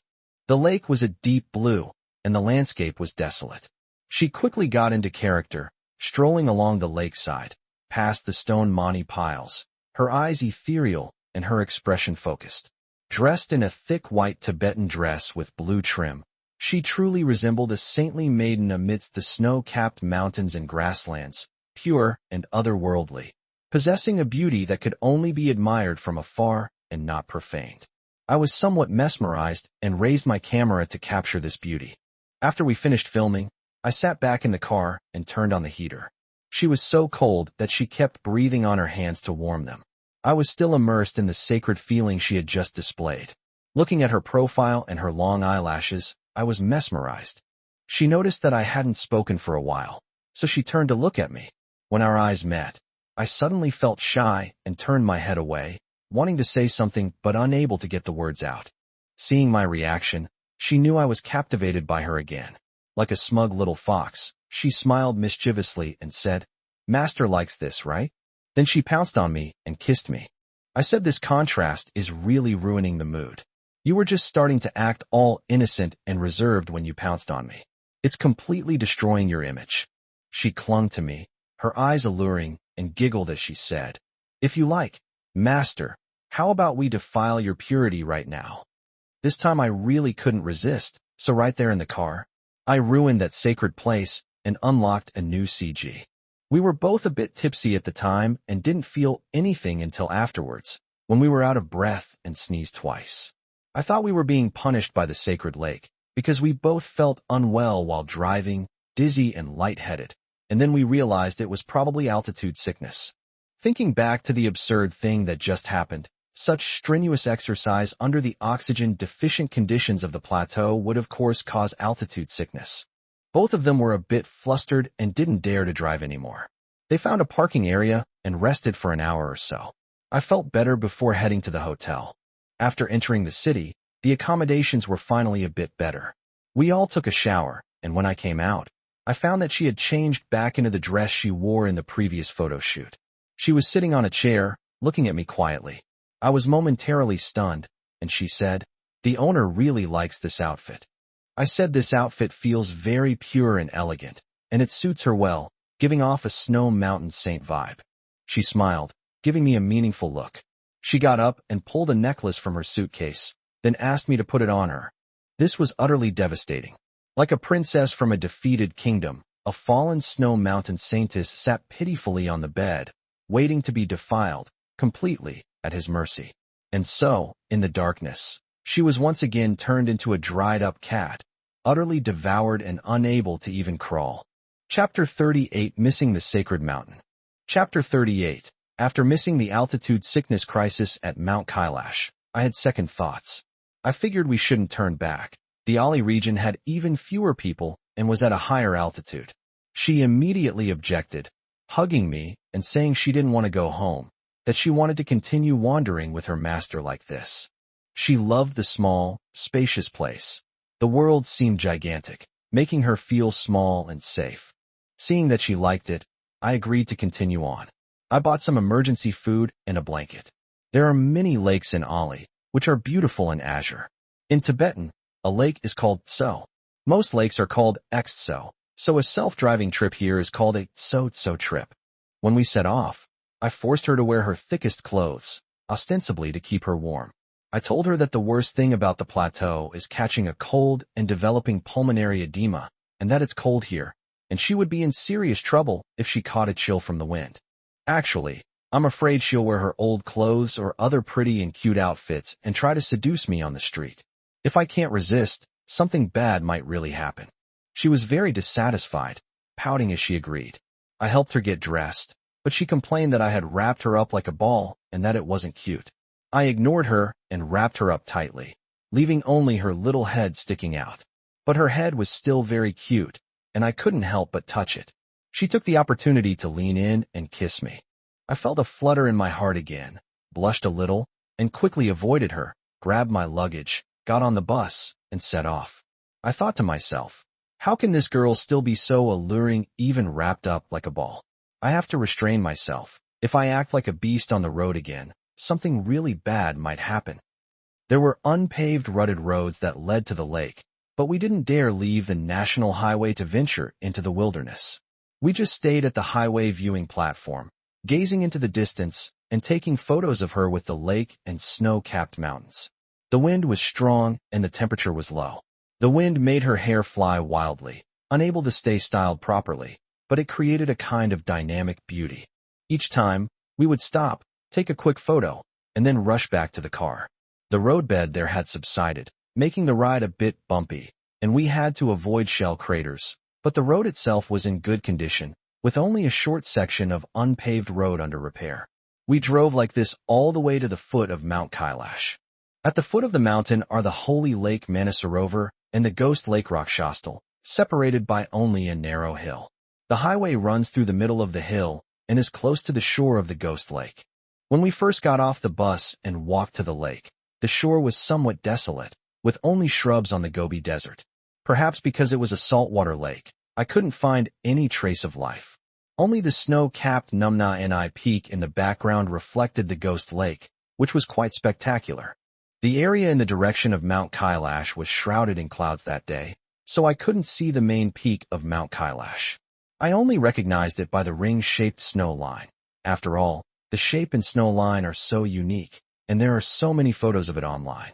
The lake was a deep blue, and the landscape was desolate. She quickly got into character, strolling along the lakeside, past the stone mani piles, her eyes ethereal and her expression focused. Dressed in a thick white Tibetan dress with blue trim, she truly resembled a saintly maiden amidst the snow-capped mountains and grasslands, pure and otherworldly, possessing a beauty that could only be admired from afar and not profaned. I was somewhat mesmerized and raised my camera to capture this beauty. After we finished filming, I sat back in the car and turned on the heater. She was so cold that she kept breathing on her hands to warm them. I was still immersed in the sacred feeling she had just displayed. Looking at her profile and her long eyelashes, I was mesmerized. She noticed that I hadn't spoken for a while, so she turned to look at me. When our eyes met, I suddenly felt shy and turned my head away, wanting to say something but unable to get the words out. Seeing my reaction, she knew I was captivated by her again. Like a smug little fox, she smiled mischievously and said, "Master likes this, right?" Then she pounced on me and kissed me. I said, "This contrast is really ruining the mood. You were just starting to act all innocent and reserved when you pounced on me. It's completely destroying your image." She clung to me, her eyes alluring, and giggled as she said, "If you like, Master, how about we defile your purity right now?" This time I really couldn't resist, so right there in the car, I ruined that sacred place and unlocked a new CG. We were both a bit tipsy at the time and didn't feel anything until afterwards, when we were out of breath and sneezed twice. I thought we were being punished by the sacred lake, because we both felt unwell while driving, dizzy and lightheaded, and then we realized it was probably altitude sickness. Thinking back to the absurd thing that just happened, such strenuous exercise under the oxygen-deficient conditions of the plateau would of course cause altitude sickness. Both of them were a bit flustered and didn't dare to drive anymore. They found a parking area and rested for an hour or so. I felt better before heading to the hotel. After entering the city, the accommodations were finally a bit better. We all took a shower, and when I came out, I found that she had changed back into the dress she wore in the previous photo shoot. She was sitting on a chair, looking at me quietly. I was momentarily stunned, and she said, "The owner really likes this outfit." I said, "This outfit feels very pure and elegant, and it suits her well, giving off a snow mountain saint vibe. She smiled, giving me a meaningful look. She got up and pulled a necklace from her suitcase, then asked me to put it on her. This was utterly devastating. Like a princess from a defeated kingdom, a fallen snow mountain saintess sat pitifully on the bed, waiting to be defiled, completely at his mercy. And so, in the darkness, she was once again turned into a dried-up cat, utterly devoured and unable to even crawl. Chapter 38, Missing the Sacred Mountain. Chapter 38. After missing the altitude sickness crisis at Mount Kailash, I had second thoughts. I figured we shouldn't turn back. The Ali region had even fewer people and was at a higher altitude. She immediately objected, hugging me and saying she didn't want to go home, that she wanted to continue wandering with her master like this. She loved the small, spacious place. The world seemed gigantic, making her feel small and safe. Seeing that she liked it, I agreed to continue on. I bought some emergency food and a blanket. There are many lakes in Ali, which are beautiful in azure. In Tibetan, a lake is called Tso. Most lakes are called Xtso, so a self-driving trip here is called a Tso trip. When we set off, I forced her to wear her thickest clothes, ostensibly to keep her warm. I told her that the worst thing about the plateau is catching a cold and developing pulmonary edema, and that it's cold here, and she would be in serious trouble if she caught a chill from the wind. Actually, I'm afraid she'll wear her old clothes or other pretty and cute outfits and try to seduce me on the street. If I can't resist, something bad might really happen. She was very dissatisfied, pouting as she agreed. I helped her get dressed, but she complained that I had wrapped her up like a ball and that it wasn't cute. I ignored her and wrapped her up tightly, leaving only her little head sticking out. But her head was still very cute, and I couldn't help but touch it. She took the opportunity to lean in and kiss me. I felt a flutter in my heart again, blushed a little, and quickly avoided her, grabbed my luggage, got on the bus, and set off. I thought to myself, how can this girl still be so alluring even wrapped up like a ball? I have to restrain myself. If I act like a beast on the road again, something really bad might happen. There were unpaved rutted roads that led to the lake, but we didn't dare leave the national highway to venture into the wilderness. We just stayed at the highway viewing platform, gazing into the distance and taking photos of her with the lake and snow-capped mountains. The wind was strong and the temperature was low. The wind made her hair fly wildly, unable to stay styled properly, but it created a kind of dynamic beauty. Each time, we would stop, take a quick photo, and then rush back to the car. The roadbed there had subsided, making the ride a bit bumpy, and we had to avoid shell craters, but the road itself was in good condition, with only a short section of unpaved road under repair. We drove like this all the way to the foot of Mount Kailash. At the foot of the mountain are the holy lake Manasarovar and the ghost lake Rakshastal, separated by only a narrow hill. The highway runs through the middle of the hill and is close to the shore of the ghost lake. When we first got off the bus and walked to the lake, the shore was somewhat desolate, with only shrubs on the Gobi Desert. Perhaps because it was a saltwater lake, I couldn't find any trace of life. Only the snow-capped Numna Ni peak in the background reflected the ghost lake, which was quite spectacular. The area in the direction of Mount Kailash was shrouded in clouds that day, so I couldn't see the main peak of Mount Kailash. I only recognized it by the ring-shaped snow line. After all, the shape and snow line are so unique, and there are so many photos of it online.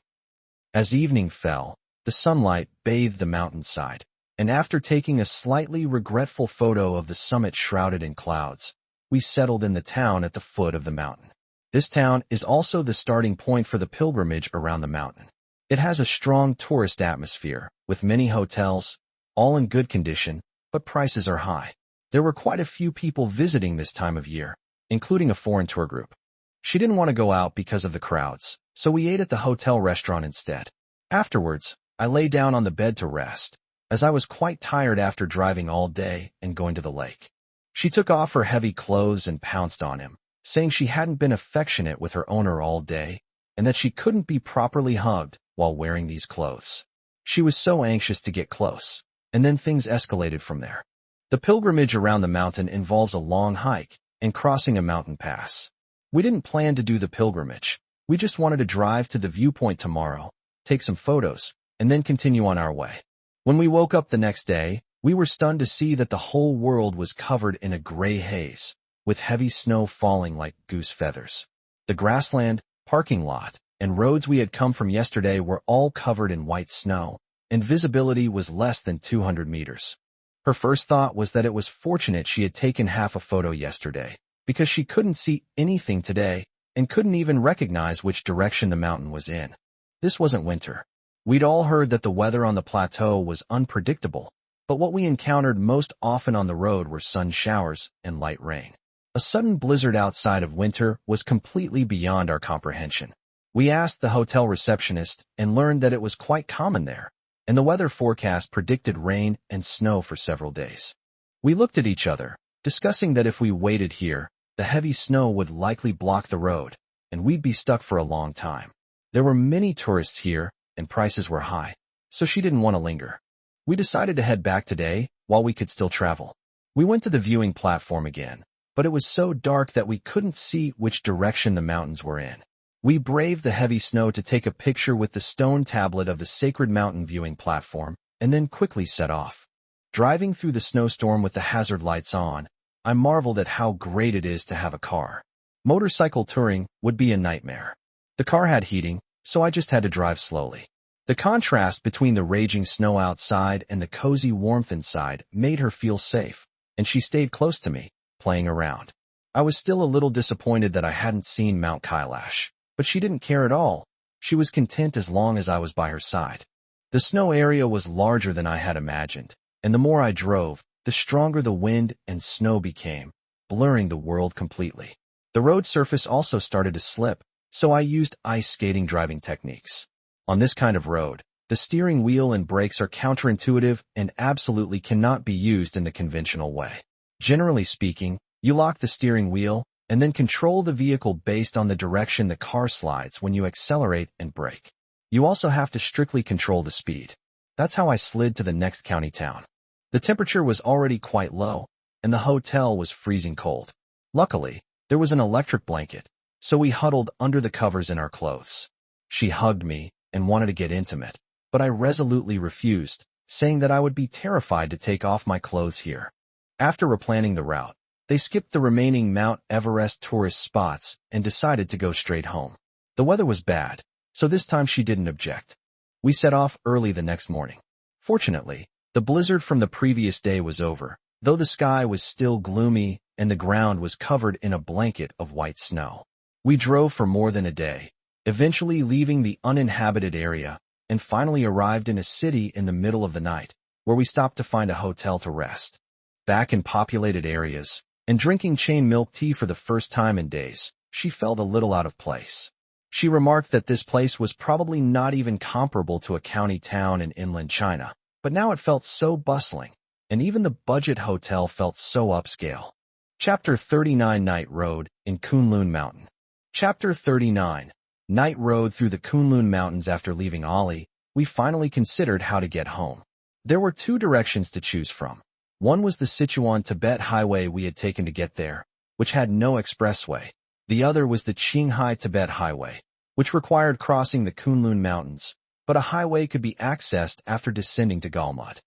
As evening fell, the sunlight bathed the mountainside, and after taking a slightly regretful photo of the summit shrouded in clouds, we settled in the town at the foot of the mountain. This town is also the starting point for the pilgrimage around the mountain. It has a strong tourist atmosphere, with many hotels, all in good condition, but prices are high. There were quite a few people visiting this time of year, including a foreign tour group. She didn't want to go out because of the crowds, so we ate at the hotel restaurant instead. Afterwards, I lay down on the bed to rest, as I was quite tired after driving all day and going to the lake. She took off her heavy clothes and pounced on him, saying she hadn't been affectionate with her owner all day, and that she couldn't be properly hugged while wearing these clothes. She was so anxious to get close, and then things escalated from there. The pilgrimage around the mountain involves a long hike and crossing a mountain pass. We didn't plan to do the pilgrimage. We just wanted to drive to the viewpoint tomorrow, take some photos, and then continue on our way. When we woke up the next day, We were stunned to see that the whole world was covered in a gray haze, with heavy snow falling like goose feathers. The grassland, parking lot, and roads we had come from yesterday were all covered in white snow, and visibility was less than 200 meters. Her first thought was that it was fortunate she had taken half a photo yesterday, because she couldn't see anything today and couldn't even recognize which direction the mountain was in. This wasn't winter. We'd all heard that the weather on the plateau was unpredictable, but what we encountered most often on the road were sun showers and light rain. A sudden blizzard outside of winter was completely beyond our comprehension. We asked the hotel receptionist and learned that it was quite common there, and the weather forecast predicted rain and snow for several days. We looked at each other, discussing that if we waited here, the heavy snow would likely block the road, and we'd be stuck for a long time. There were many tourists here, and prices were high, so she didn't want to linger. We decided to head back today while we could still travel. We went to the viewing platform again, but it was so dark that we couldn't see which direction the mountains were in. We braved the heavy snow to take a picture with the stone tablet of the sacred mountain viewing platform, and then quickly set off. Driving through the snowstorm with the hazard lights on, I marveled at how great it is to have a car. Motorcycle touring would be a nightmare. The car had heating, so I just had to drive slowly. The contrast between the raging snow outside and the cozy warmth inside made her feel safe, and she stayed close to me, playing around. I was still a little disappointed that I hadn't seen Mount Kailash, but she didn't care at all. She was content as long as I was by her side. The snow area was larger than I had imagined, and the more I drove, the stronger the wind and snow became, blurring the world completely. The road surface also started to slip, so I used ice skating driving techniques. On this kind of road, the steering wheel and brakes are counterintuitive and absolutely cannot be used in the conventional way. Generally speaking, you lock the steering wheel and then control the vehicle based on the direction the car slides when you accelerate and brake. You also have to strictly control the speed. That's how I slid to the next county town. The temperature was already quite low, and the hotel was freezing cold. Luckily, there was an electric blanket, so we huddled under the covers in our clothes. She hugged me and wanted to get intimate, but I resolutely refused, saying that I would be terrified to take off my clothes here. After replanning the route, they skipped the remaining Mount Everest tourist spots and decided to go straight home. The weather was bad, so this time she didn't object. We set off early the next morning. Fortunately, the blizzard from the previous day was over, though the sky was still gloomy and the ground was covered in a blanket of white snow. We drove for more than a day, eventually leaving the uninhabited area, and finally arrived in a city in the middle of the night, where we stopped to find a hotel to rest. Back in populated areas, and drinking chain milk tea for the first time in days, she felt a little out of place. She remarked that this place was probably not even comparable to a county town in inland China, but now it felt so bustling, and even the budget hotel felt so upscale. Chapter 39 Night Road in Kunlun Mountain. Chapter 39 Night Road through the Kunlun Mountains. After leaving Ali, we finally considered how to get home. There were two directions to choose from. One was the Sichuan-Tibet highway we had taken to get there, which had no expressway. The other was the Qinghai-Tibet highway, which required crossing the Kunlun Mountains, but a highway could be accessed after descending to Galmud.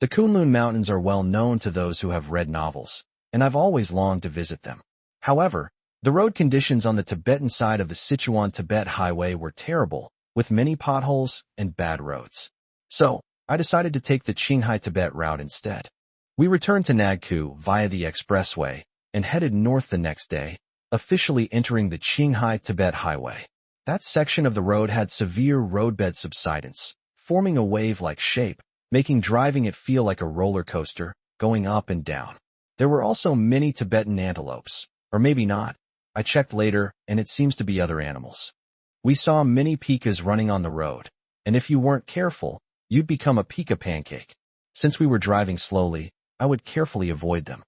The Kunlun Mountains are well known to those who have read novels, and I've always longed to visit them. However, the road conditions on the Tibetan side of the Sichuan-Tibet highway were terrible, with many potholes and bad roads. So, I decided to take the Qinghai-Tibet route instead. We returned to Nagku via the expressway and headed north the next day, officially entering the Qinghai-Tibet highway. That section of the road had severe roadbed subsidence, forming a wave-like shape, making driving it feel like a roller coaster, going up and down. There were also many Tibetan antelopes, or maybe not. I checked later, and it seems to be other animals. We saw many pikas running on the road, and if you weren't careful, you'd become a pika pancake. Since we were driving slowly, I would carefully avoid them.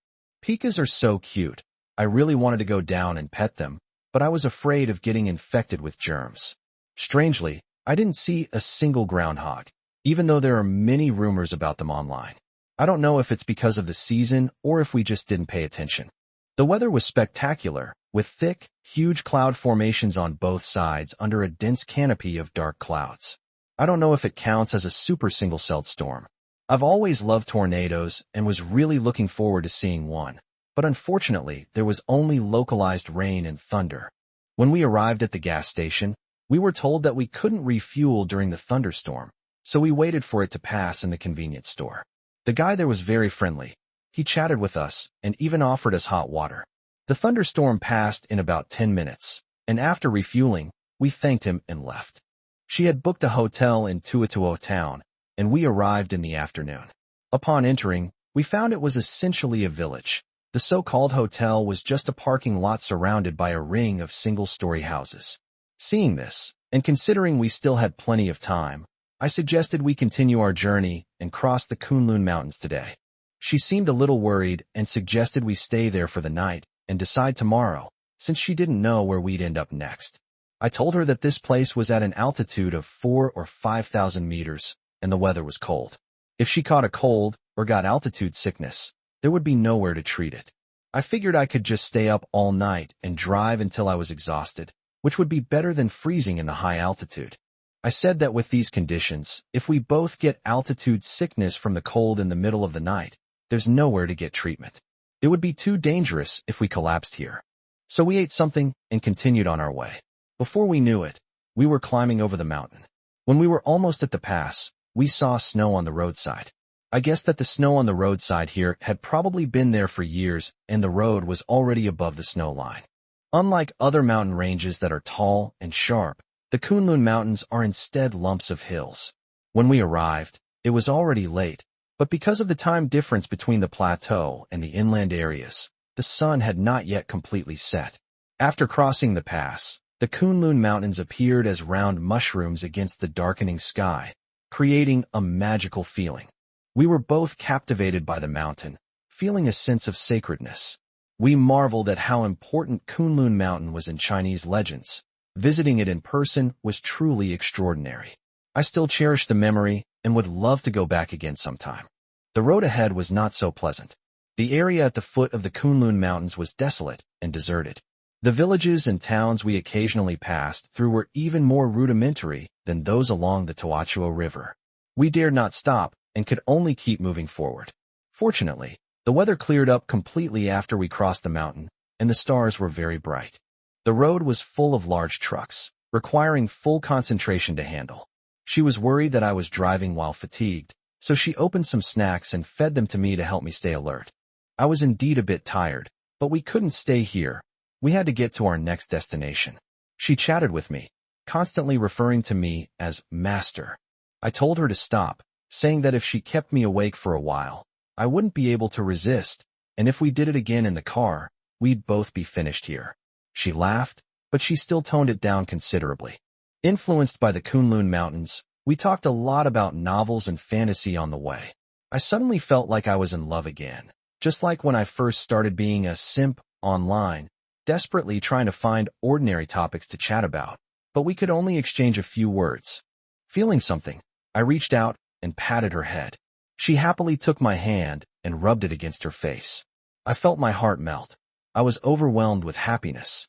Pikas are so cute. I really wanted to go down and pet them, but I was afraid of getting infected with germs. Strangely, I didn't see a single groundhog, even though there are many rumors about them online. I don't know if it's because of the season or if we just didn't pay attention. The weather was spectacular, with thick, huge cloud formations on both sides under a dense canopy of dark clouds. I don't know if it counts as a super single-celled storm. I've always loved tornadoes and was really looking forward to seeing one, but unfortunately, there was only localized rain and thunder. When we arrived at the gas station, we were told that we couldn't refuel during the thunderstorm, so we waited for it to pass in the convenience store. The guy there was very friendly. He chatted with us and even offered us hot water. The thunderstorm passed in about 10 minutes, and after refueling, we thanked him and left. She had booked a hotel in Tuatuo town, and we arrived in the afternoon. Upon entering, we found it was essentially a village. The so-called hotel was just a parking lot surrounded by a ring of single-story houses. Seeing this, and considering we still had plenty of time, I suggested we continue our journey and cross the Kunlun Mountains today. She seemed a little worried and suggested we stay there for the night and decide tomorrow, since she didn't know where we'd end up next. I told her that this place was at an altitude of 4,000 or 5,000 meters, and the weather was cold. If she caught a cold or got altitude sickness, there would be nowhere to treat it. I figured I could just stay up all night and drive until I was exhausted, which would be better than freezing in the high altitude. I said that with these conditions, if we both get altitude sickness from the cold in the middle of the night, there's nowhere to get treatment. It would be too dangerous if we collapsed here. So we ate something and continued on our way. Before we knew it, we were climbing over the mountain. When we were almost at the pass, we saw snow on the roadside. I guess that the snow on the roadside here had probably been there for years and the road was already above the snow line. Unlike other mountain ranges that are tall and sharp, the Kunlun Mountains are instead lumps of hills. When we arrived, it was already late, but because of the time difference between the plateau and the inland areas, the sun had not yet completely set. After crossing the pass, the Kunlun Mountains appeared as round mushrooms against the darkening sky, creating a magical feeling. We were both captivated by the mountain, feeling a sense of sacredness. We marveled at how important Kunlun Mountain was in Chinese legends. Visiting it in person was truly extraordinary. I still cherish the memory and would love to go back again sometime. The road ahead was not so pleasant. The area at the foot of the Kunlun Mountains was desolate and deserted. The villages and towns we occasionally passed through were even more rudimentary than those along the Tuatuo River. We dared not stop and could only keep moving forward. Fortunately, the weather cleared up completely after we crossed the mountain, and the stars were very bright. The road was full of large trucks, requiring full concentration to handle. She was worried that I was driving while fatigued, so she opened some snacks and fed them to me to help me stay alert. I was indeed a bit tired, but we couldn't stay here. We had to get to our next destination. She chatted with me, constantly referring to me as Master. I told her to stop, saying that if she kept me awake for a while, I wouldn't be able to resist, and if we did it again in the car, we'd both be finished here. She laughed, but she still toned it down considerably. Influenced by the Kunlun Mountains, we talked a lot about novels and fantasy on the way. I suddenly felt like I was in love again, just like when I first started being a simp online, desperately trying to find ordinary topics to chat about, but we could only exchange a few words. Feeling something, I reached out and patted her head. She happily took my hand and rubbed it against her face. I felt my heart melt. I was overwhelmed with happiness.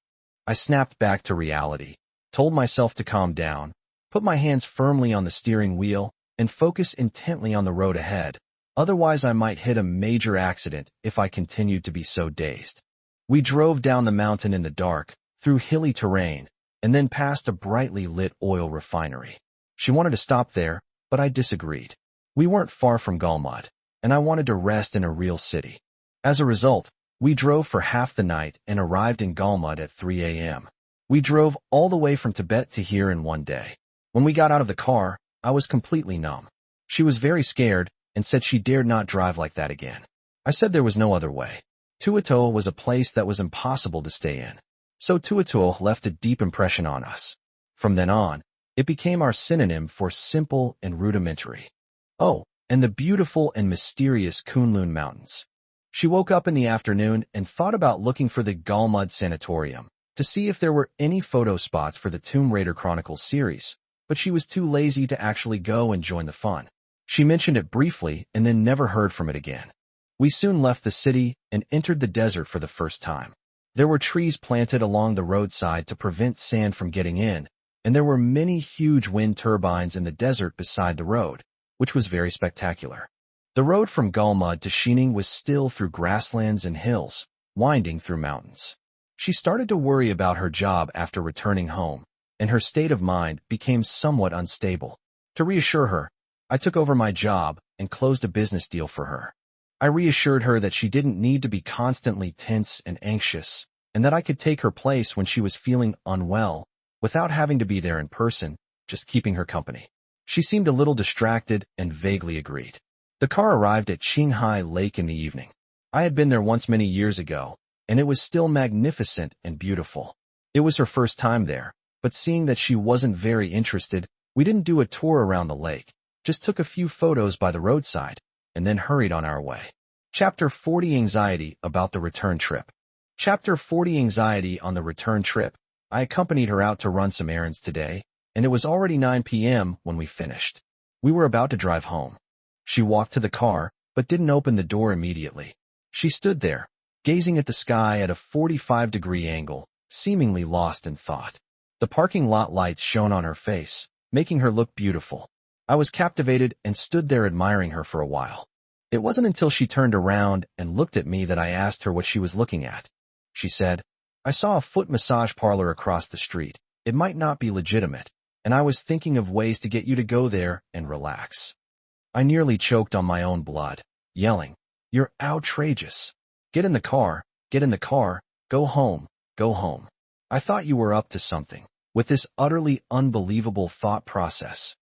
I snapped back to reality, told myself to calm down, put my hands firmly on the steering wheel, and focus intently on the road ahead. Otherwise, I might hit a major accident if I continued to be so dazed. We drove down the mountain in the dark, through hilly terrain, and then past a brightly lit oil refinery. She wanted to stop there, but I disagreed. We weren't far from Galmud, and I wanted to rest in a real city. As a result, we drove for half the night and arrived in Galmud at 3 a.m. We drove all the way from Tibet to here in one day. When we got out of the car, I was completely numb. She was very scared and said she dared not drive like that again. I said there was no other way. Tuatuo was a place that was impossible to stay in. So Tuatuo left a deep impression on us. From then on, it became our synonym for simple and rudimentary. Oh, and the beautiful and mysterious Kunlun Mountains. She woke up in the afternoon and thought about looking for the Galmud Sanatorium to see if there were any photo spots for the Tomb Raider Chronicles series, but she was too lazy to actually go and join the fun. She mentioned it briefly and then never heard from it again. We soon left the city and entered the desert for the first time. There were trees planted along the roadside to prevent sand from getting in, and there were many huge wind turbines in the desert beside the road, which was very spectacular. The road from Gulmud to Xining was still through grasslands and hills, winding through mountains. She started to worry about her job after returning home, and her state of mind became somewhat unstable. To reassure her, I took over my job and closed a business deal for her. I reassured her that she didn't need to be constantly tense and anxious, and that I could take her place when she was feeling unwell, without having to be there in person, just keeping her company. She seemed a little distracted and vaguely agreed. The car arrived at Qinghai Lake in the evening. I had been there once many years ago, and it was still magnificent and beautiful. It was her first time there, but seeing that she wasn't very interested, we didn't do a tour around the lake, just took a few photos by the roadside, and then hurried on our way. Chapter 40 Anxiety about the return trip. Chapter 40 Anxiety on the return trip. I accompanied her out to run some errands today, and it was already 9 p.m. when we finished. We were about to drive home. She walked to the car, but didn't open the door immediately. She stood there, gazing at the sky at a 45-degree angle, seemingly lost in thought. The parking lot lights shone on her face, making her look beautiful. I was captivated and stood there admiring her for a while. It wasn't until she turned around and looked at me that I asked her what she was looking at. She said, "I saw a foot massage parlor across the street. It might not be legitimate, and I was thinking of ways to get you to go there and relax." I nearly choked on my own blood, yelling, "You're outrageous. Get in the car, go home, go home." I thought you were up to something, with this utterly unbelievable thought process.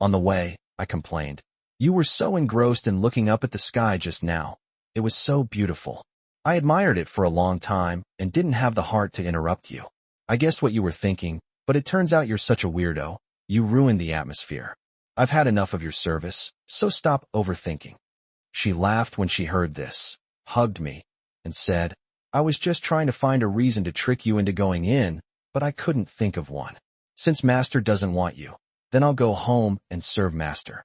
On the way, I complained, "You were so engrossed in looking up at the sky just now. It was so beautiful. I admired it for a long time and didn't have the heart to interrupt you. I guessed what you were thinking, but it turns out you're such a weirdo. You ruined the atmosphere. I've had enough of your service, so stop overthinking." She laughed when she heard this, hugged me, and said, "I was just trying to find a reason to trick you into going in, but I couldn't think of one. Since Master doesn't want you, then I'll go home and serve Master."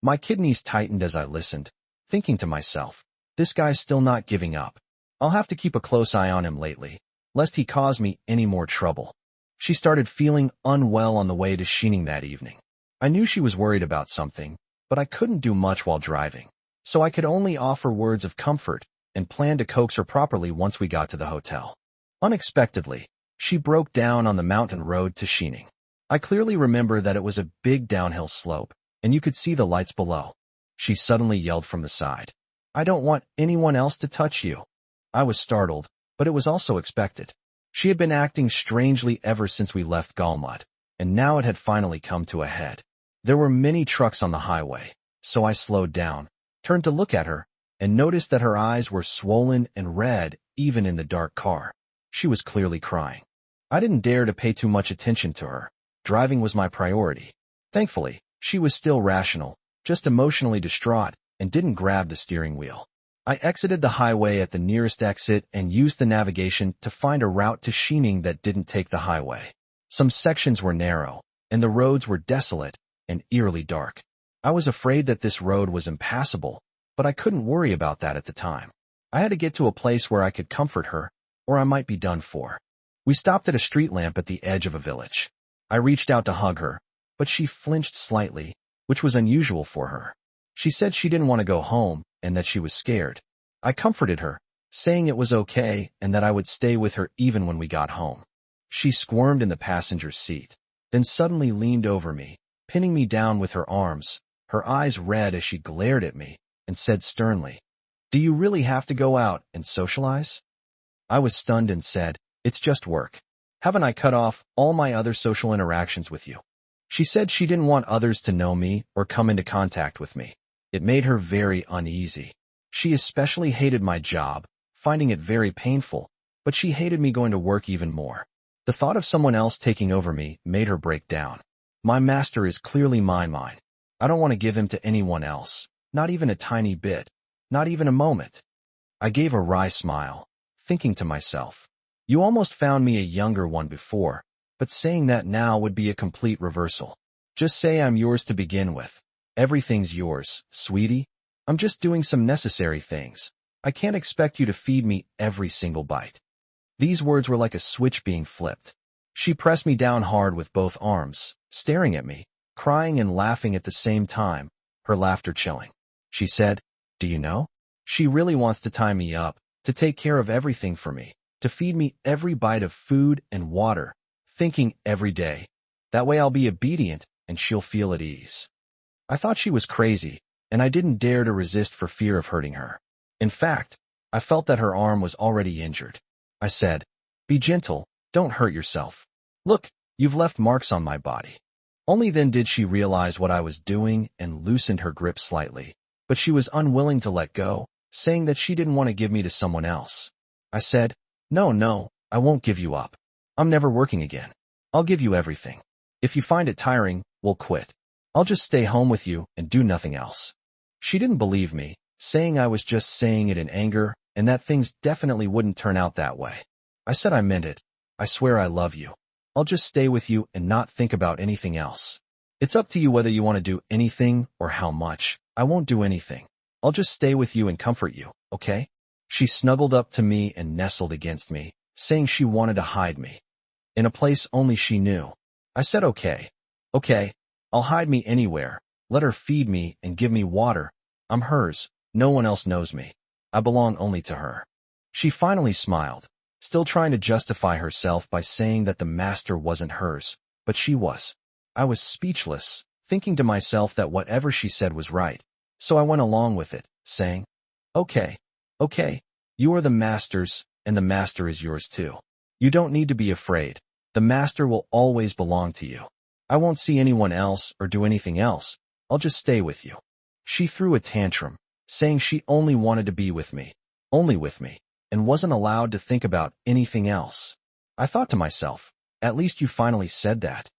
My kidneys tightened as I listened, thinking to myself, this guy's still not giving up. I'll have to keep a close eye on him lately, lest he cause me any more trouble. She started feeling unwell on the way to Xining that evening. I knew she was worried about something, but I couldn't do much while driving, so I could only offer words of comfort and plan to coax her properly once we got to the hotel. Unexpectedly, she broke down on the mountain road to Xining. I clearly remember that it was a big downhill slope, and you could see the lights below. She suddenly yelled from the side, "I don't want anyone else to touch you." I was startled, but it was also expected. She had been acting strangely ever since we left Galmud, and now it had finally come to a head. There were many trucks on the highway, so I slowed down, turned to look at her, and noticed that her eyes were swollen and red even in the dark car. She was clearly crying. I didn't dare to pay too much attention to her. Driving was my priority. Thankfully, she was still rational, just emotionally distraught, and didn't grab the steering wheel. I exited the highway at the nearest exit and used the navigation to find a route to Xining that didn't take the highway. Some sections were narrow, and the roads were desolate and eerily dark. I was afraid that this road was impassable, but I couldn't worry about that at the time. I had to get to a place where I could comfort her, or I might be done for. We stopped at a street lamp at the edge of a village. I reached out to hug her, but she flinched slightly, which was unusual for her. She said she didn't want to go home and that she was scared. I comforted her, saying it was okay and that I would stay with her even when we got home. She squirmed in the passenger seat, then suddenly leaned over me, pinning me down with her arms, her eyes red as she glared at me, and said sternly, "Do you really have to go out and socialize?" I was stunned and said, "It's just work. Haven't I cut off all my other social interactions with you?" She said she didn't want others to know me or come into contact with me. It made her very uneasy. She especially hated my job, finding it very painful, but she hated me going to work even more. The thought of someone else taking over me made her break down. My master is clearly mine. I don't want to give him to anyone else, not even a tiny bit, not even a moment. I gave a wry smile, thinking to myself, you almost found me a younger one before, but saying that now would be a complete reversal. Just say I'm yours to begin with. Everything's yours, sweetie. I'm just doing some necessary things. I can't expect you to feed me every single bite. These words were like a switch being flipped. She pressed me down hard with both arms, staring at me, crying and laughing at the same time, her laughter chilling. She said, Do you know? She really wants to tie me up, to take care of everything for me, to feed me every bite of food and water, thinking every day. That way I'll be obedient and she'll feel at ease. I thought she was crazy, and I didn't dare to resist for fear of hurting her. In fact, I felt that her arm was already injured. I said, "Be gentle, don't hurt yourself. Look, you've left marks on my body." Only then did she realize what I was doing and loosened her grip slightly, but she was unwilling to let go, saying that she didn't want to give me to someone else. I said, No, I won't give you up. I'm never working again. I'll give you everything. If you find it tiring, we'll quit. I'll just stay home with you and do nothing else." She didn't believe me, saying I was just saying it in anger and that things definitely wouldn't turn out that way. I said I meant it. "I swear I love you. I'll just stay with you and not think about anything else. It's up to you whether you want to do anything or how much. I won't do anything. I'll just stay with you and comfort you, okay?" She snuggled up to me and nestled against me, saying she wanted to hide me in a place only she knew. I said okay, I'll hide me anywhere. Let her feed me and give me water. I'm hers. No one else knows me. I belong only to her. She finally smiled, still trying to justify herself by saying that the master wasn't hers, but she was. I was speechless, thinking to myself that whatever she said was right, so I went along with it, saying, Okay, you are the master's, and the master is yours too. You don't need to be afraid. The master will always belong to you. I won't see anyone else or do anything else. I'll just stay with you." She threw a tantrum, saying she only wanted to be with me, only with me, and wasn't allowed to think about anything else. I thought to myself, at least you finally said that.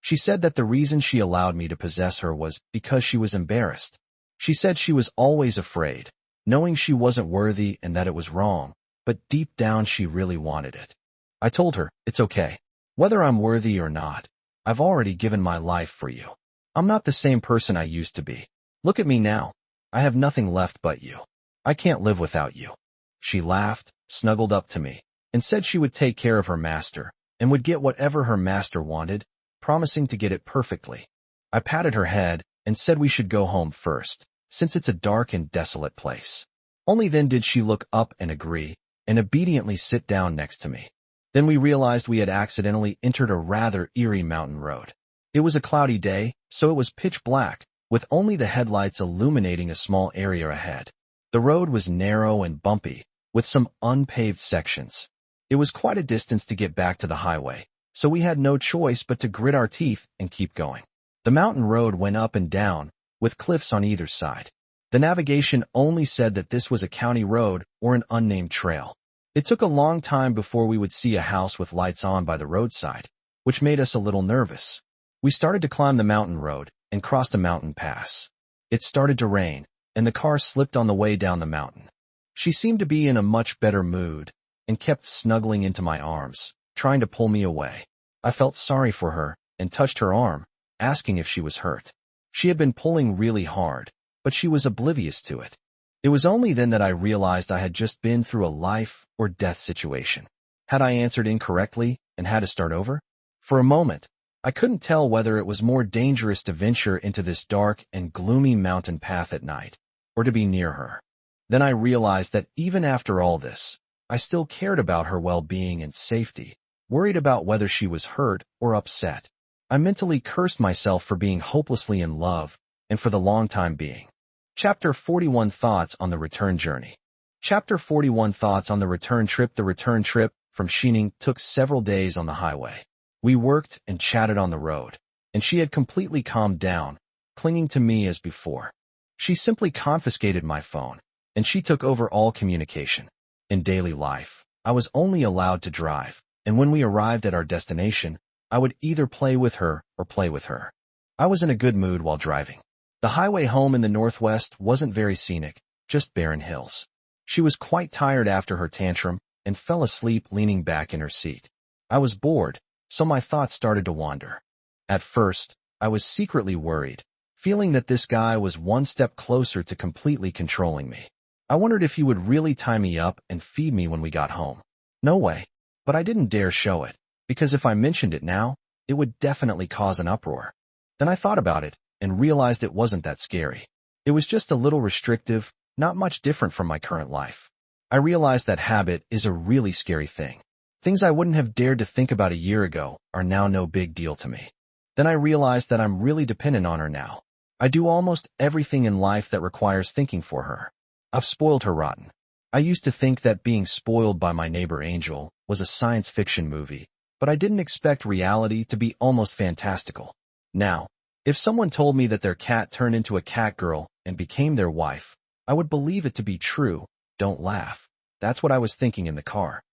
She said that the reason she allowed me to possess her was because she was embarrassed. She said she was always afraid, knowing she wasn't worthy and that it was wrong, but deep down she really wanted it. I told her, "It's okay. Whether I'm worthy or not, I've already given my life for you. I'm not the same person I used to be. Look at me now. I have nothing left but you. I can't live without you." She laughed, snuggled up to me, and said she would take care of her master and would get whatever her master wanted, promising to get it perfectly. I patted her head and said we should go home first, since it's a dark and desolate place. Only then did she look up and agree, and obediently sit down next to me. Then we realized we had accidentally entered a rather eerie mountain road. It was a cloudy day, so it was pitch black, with only the headlights illuminating a small area ahead. The road was narrow and bumpy, with some unpaved sections. It was quite a distance to get back to the highway, so we had no choice but to grit our teeth and keep going. The mountain road went up and down, with cliffs on either side. The navigation only said that this was a county road or an unnamed trail. It took a long time before we would see a house with lights on by the roadside, which made us a little nervous. We started to climb the mountain road and crossed a mountain pass. It started to rain, and the car slipped on the way down the mountain. She seemed to be in a much better mood and kept snuggling into my arms, trying to pull me away. I felt sorry for her and touched her arm, asking if she was hurt. She had been pulling really hard, but she was oblivious to it. It was only then that I realized I had just been through a life or death situation. Had I answered incorrectly and had to start over? For a moment, I couldn't tell whether it was more dangerous to venture into this dark and gloomy mountain path at night, or to be near her. Then I realized that even after all this, I still cared about her well-being and safety, worried about whether she was hurt or upset. I mentally cursed myself for being hopelessly in love, and for the long time being. Chapter 41 Thoughts on the Return Journey. Chapter 41 Thoughts on the Return Trip. The return trip from Xining took several days on the highway. We worked and chatted on the road, and she had completely calmed down, clinging to me as before. She simply confiscated my phone, and she took over all communication. In daily life, I was only allowed to drive, and when we arrived at our destination, I would either play with her or play with her. I was in a good mood while driving. The highway home in the northwest wasn't very scenic, just barren hills. She was quite tired after her tantrum and fell asleep leaning back in her seat. I was bored, so my thoughts started to wander. At first, I was secretly worried, feeling that this guy was one step closer to completely controlling me. I wondered if he would really tie me up and feed me when we got home. No way, but I didn't dare show it, because if I mentioned it now, it would definitely cause an uproar. Then I thought about it and realized it wasn't that scary. It was just a little restrictive, not much different from my current life. I realized that habit is a really scary thing. Things I wouldn't have dared to think about a year ago are now no big deal to me. Then I realized that I'm really dependent on her now. I do almost everything in life that requires thinking for her. I've spoiled her rotten. I used to think that being spoiled by my neighbor Angel was a science fiction movie, but I didn't expect reality to be almost fantastical. Now, if someone told me that their cat turned into a cat girl and became their wife, I would believe it to be true. Don't laugh. That's what I was thinking in the car.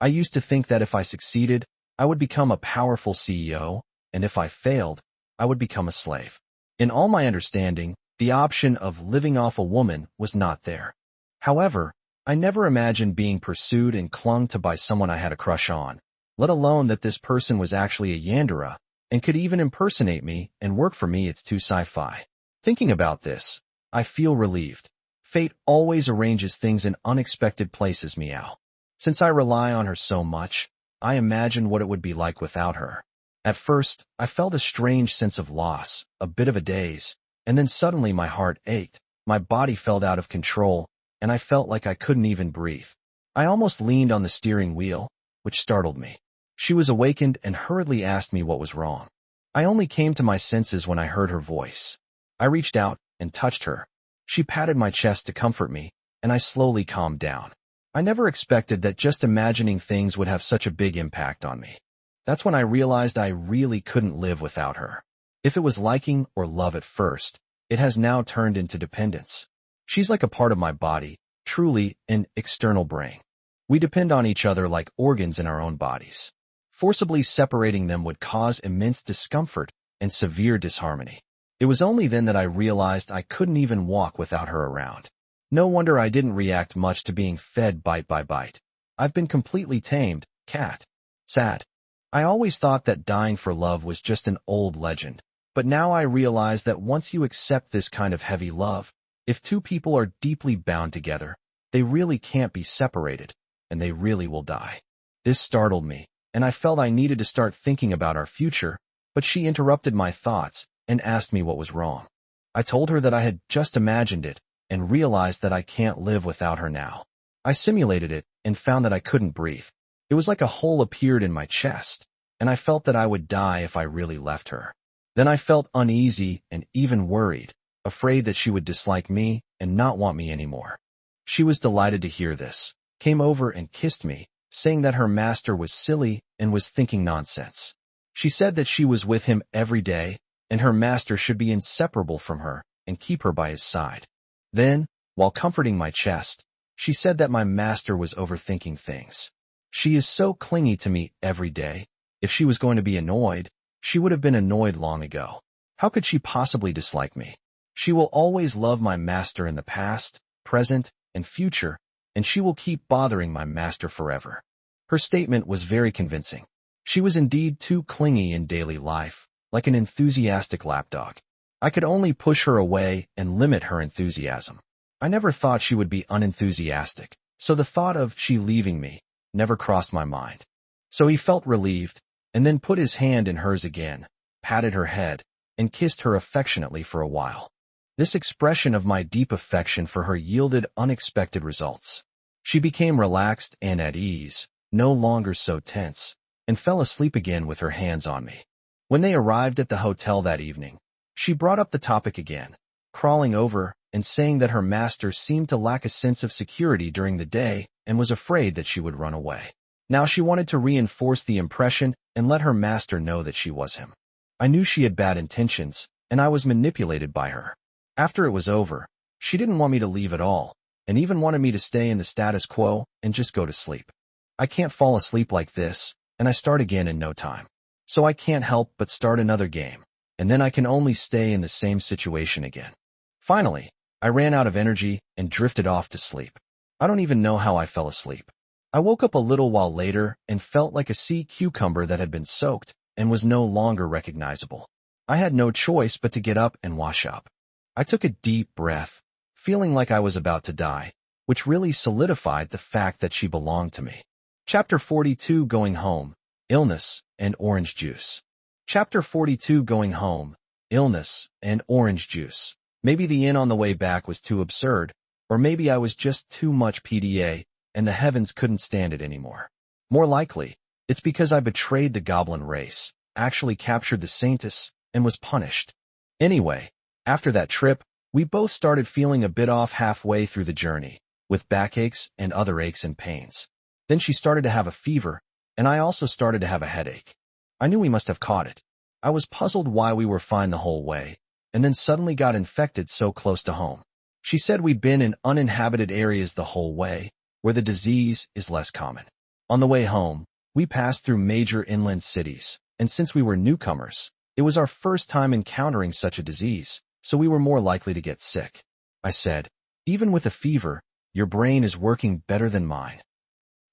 I used to think that if I succeeded, I would become a powerful CEO, and if I failed, I would become a slave. In all my understanding, the option of living off a woman was not there. However, I never imagined being pursued and clung to by someone I had a crush on, let alone that this person was actually a Yandere and could even impersonate me and work for me. It's too sci-fi. Thinking about this, I feel relieved. Fate always arranges things in unexpected places, meow. Since I rely on her so much, I imagined what it would be like without her. At first, I felt a strange sense of loss, a bit of a daze, and then suddenly my heart ached, my body felt out of control, and I felt like I couldn't even breathe. I almost leaned on the steering wheel, which startled me. She was awakened and hurriedly asked me what was wrong. I only came to my senses when I heard her voice. I reached out and touched her. She patted my chest to comfort me, and I slowly calmed down. I never expected that just imagining things would have such a big impact on me. That's when I realized I really couldn't live without her. If it was liking or love at first, it has now turned into dependence. She's like a part of my body, truly an external brain. We depend on each other like organs in our own bodies. Forcibly separating them would cause immense discomfort and severe disharmony. It was only then that I realized I couldn't even walk without her around. No wonder I didn't react much to being fed bite by bite. I've been completely tamed, cat. Sad. I always thought that dying for love was just an old legend, but now I realize that once you accept this kind of heavy love, if two people are deeply bound together, they really can't be separated, and they really will die. This startled me, and I felt I needed to start thinking about our future, but she interrupted my thoughts and asked me what was wrong. I told her that I had just imagined it and realized that I can't live without her now. I simulated it and found that I couldn't breathe. It was like a hole appeared in my chest, and I felt that I would die if I really left her. Then I felt uneasy and even worried, afraid that she would dislike me and not want me anymore. She was delighted to hear this, came over and kissed me, saying that her master was silly and was thinking nonsense. She said that she was with him every day, and her master should be inseparable from her and keep her by his side. Then, while comforting my chest, she said that my master was overthinking things. She is so clingy to me every day. If she was going to be annoyed, she would have been annoyed long ago. How could she possibly dislike me? She will always love my master in the past, present, and future, and she will keep bothering my master forever. Her statement was very convincing. She was indeed too clingy in daily life, like an enthusiastic lapdog. I could only push her away and limit her enthusiasm. I never thought she would be unenthusiastic, so the thought of she leaving me never crossed my mind. So he felt relieved, and then put his hand in hers again, patted her head, and kissed her affectionately for a while. This expression of my deep affection for her yielded unexpected results. She became relaxed and at ease, no longer so tense, and fell asleep again with her hands on me. When they arrived at the hotel that evening, she brought up the topic again, crawling over and saying that her master seemed to lack a sense of security during the day and was afraid that she would run away. Now she wanted to reinforce the impression and let her master know that she was him. I knew she had bad intentions, and I was manipulated by her. After it was over, she didn't want me to leave at all, and even wanted me to stay in the status quo and just go to sleep. I can't fall asleep like this, and I start again in no time. So I can't help but start another game, and then I can only stay in the same situation again. Finally, I ran out of energy and drifted off to sleep. I don't even know how I fell asleep. I woke up a little while later and felt like a sea cucumber that had been soaked and was no longer recognizable. I had no choice but to get up and wash up. I took a deep breath, feeling like I was about to die, which really solidified the fact that she belonged to me. Chapter 42 Going Home, Illness and Orange Juice. Chapter 42 Going Home, Illness and Orange Juice. Maybe the inn on the way back was too absurd, Or maybe I was just too much PDA and the heavens couldn't stand it anymore. More likely, it's because I betrayed the goblin race, actually captured the saintess, and was punished. Anyway, after that trip, we both started feeling a bit off halfway through the journey, with backaches and other aches and pains. Then she started to have a fever, and I also started to have a headache. I knew we must have caught it. I was puzzled why we were fine the whole way, and then suddenly got infected so close to home. She said we'd been in uninhabited areas the whole way, where the disease is less common. On the way home, we passed through major inland cities, and since we were newcomers, it was our first time encountering such a disease, so we were more likely to get sick. I said, even with a fever, your brain is working better than mine.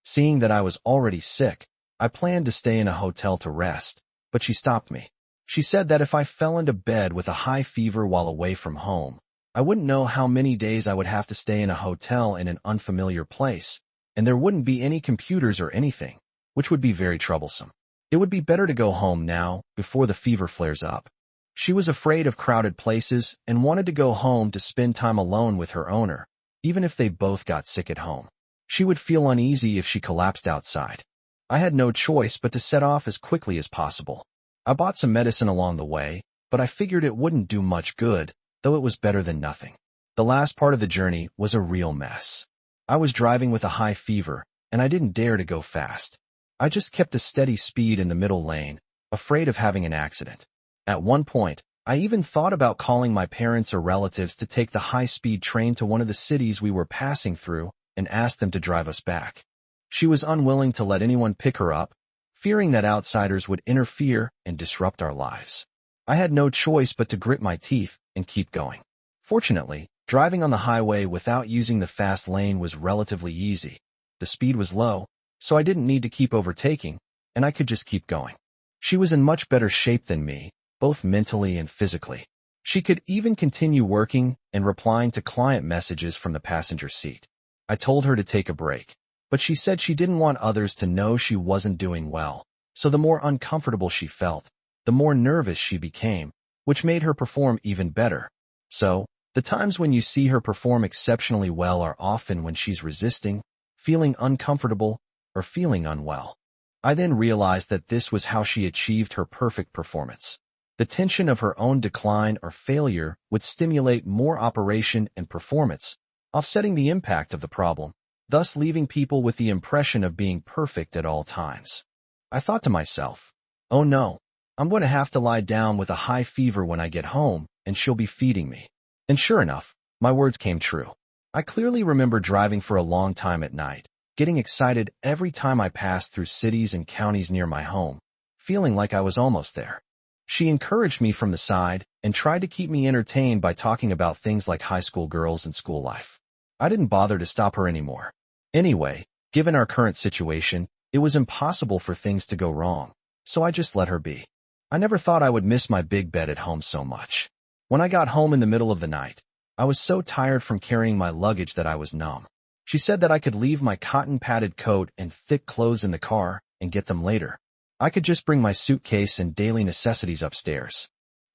Seeing that I was already sick, I planned to stay in a hotel to rest, but she stopped me. She said that if I fell into bed with a high fever while away from home, I wouldn't know how many days I would have to stay in a hotel in an unfamiliar place, and there wouldn't be any computers or anything, which would be very troublesome. It would be better to go home now, before the fever flares up. She was afraid of crowded places and wanted to go home to spend time alone with her owner, even if they both got sick at home. She would feel uneasy if she collapsed outside. I had no choice but to set off as quickly as possible. I bought some medicine along the way, but I figured it wouldn't do much good, though it was better than nothing. The last part of the journey was a real mess. I was driving with a high fever, and I didn't dare to go fast. I just kept a steady speed in the middle lane, afraid of having an accident. At one point, I even thought about calling my parents or relatives to take the high-speed train to one of the cities we were passing through and ask them to drive us back. She was unwilling to let anyone pick her up, fearing that outsiders would interfere and disrupt our lives. I had no choice but to grit my teeth and keep going. Fortunately, driving on the highway without using the fast lane was relatively easy. The speed was low, so I didn't need to keep overtaking, and I could just keep going. She was in much better shape than me, both mentally and physically. She could even continue working and replying to client messages from the passenger seat. I told her to take a break, but she said she didn't want others to know she wasn't doing well, so the more uncomfortable she felt, the more nervous she became, which made her perform even better. So, the times when you see her perform exceptionally well are often when she's resisting, feeling uncomfortable, or feeling unwell. I then realized that this was how she achieved her perfect performance. The tension of her own decline or failure would stimulate more operation and performance, offsetting the impact of the problem, thus leaving people with the impression of being perfect at all times. I thought to myself, oh no, I'm going to have to lie down with a high fever when I get home, and she'll be feeding me. And sure enough, my words came true. I clearly remember driving for a long time at night, getting excited every time I passed through cities and counties near my home, feeling like I was almost there. She encouraged me from the side and tried to keep me entertained by talking about things like high school girls and school life. I didn't bother to stop her anymore. Anyway, given our current situation, it was impossible for things to go wrong, so I just let her be. I never thought I would miss my big bed at home so much. When I got home in the middle of the night, I was so tired from carrying my luggage that I was numb. She said that I could leave my cotton-padded coat and thick clothes in the car and get them later. I could just bring my suitcase and daily necessities upstairs.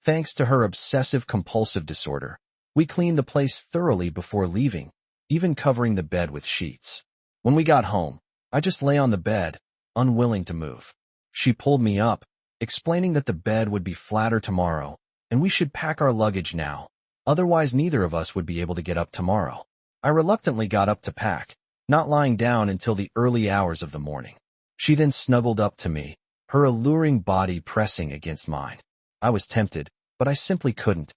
Thanks to her obsessive-compulsive disorder, we cleaned the place thoroughly before leaving, even covering the bed with sheets. When we got home, I just lay on the bed, unwilling to move. She pulled me up, explaining that the bed would be flatter tomorrow, and we should pack our luggage now, otherwise neither of us would be able to get up tomorrow. I reluctantly got up to pack, not lying down until the early hours of the morning. She then snuggled up to me, her alluring body pressing against mine. I was tempted, but I simply couldn't.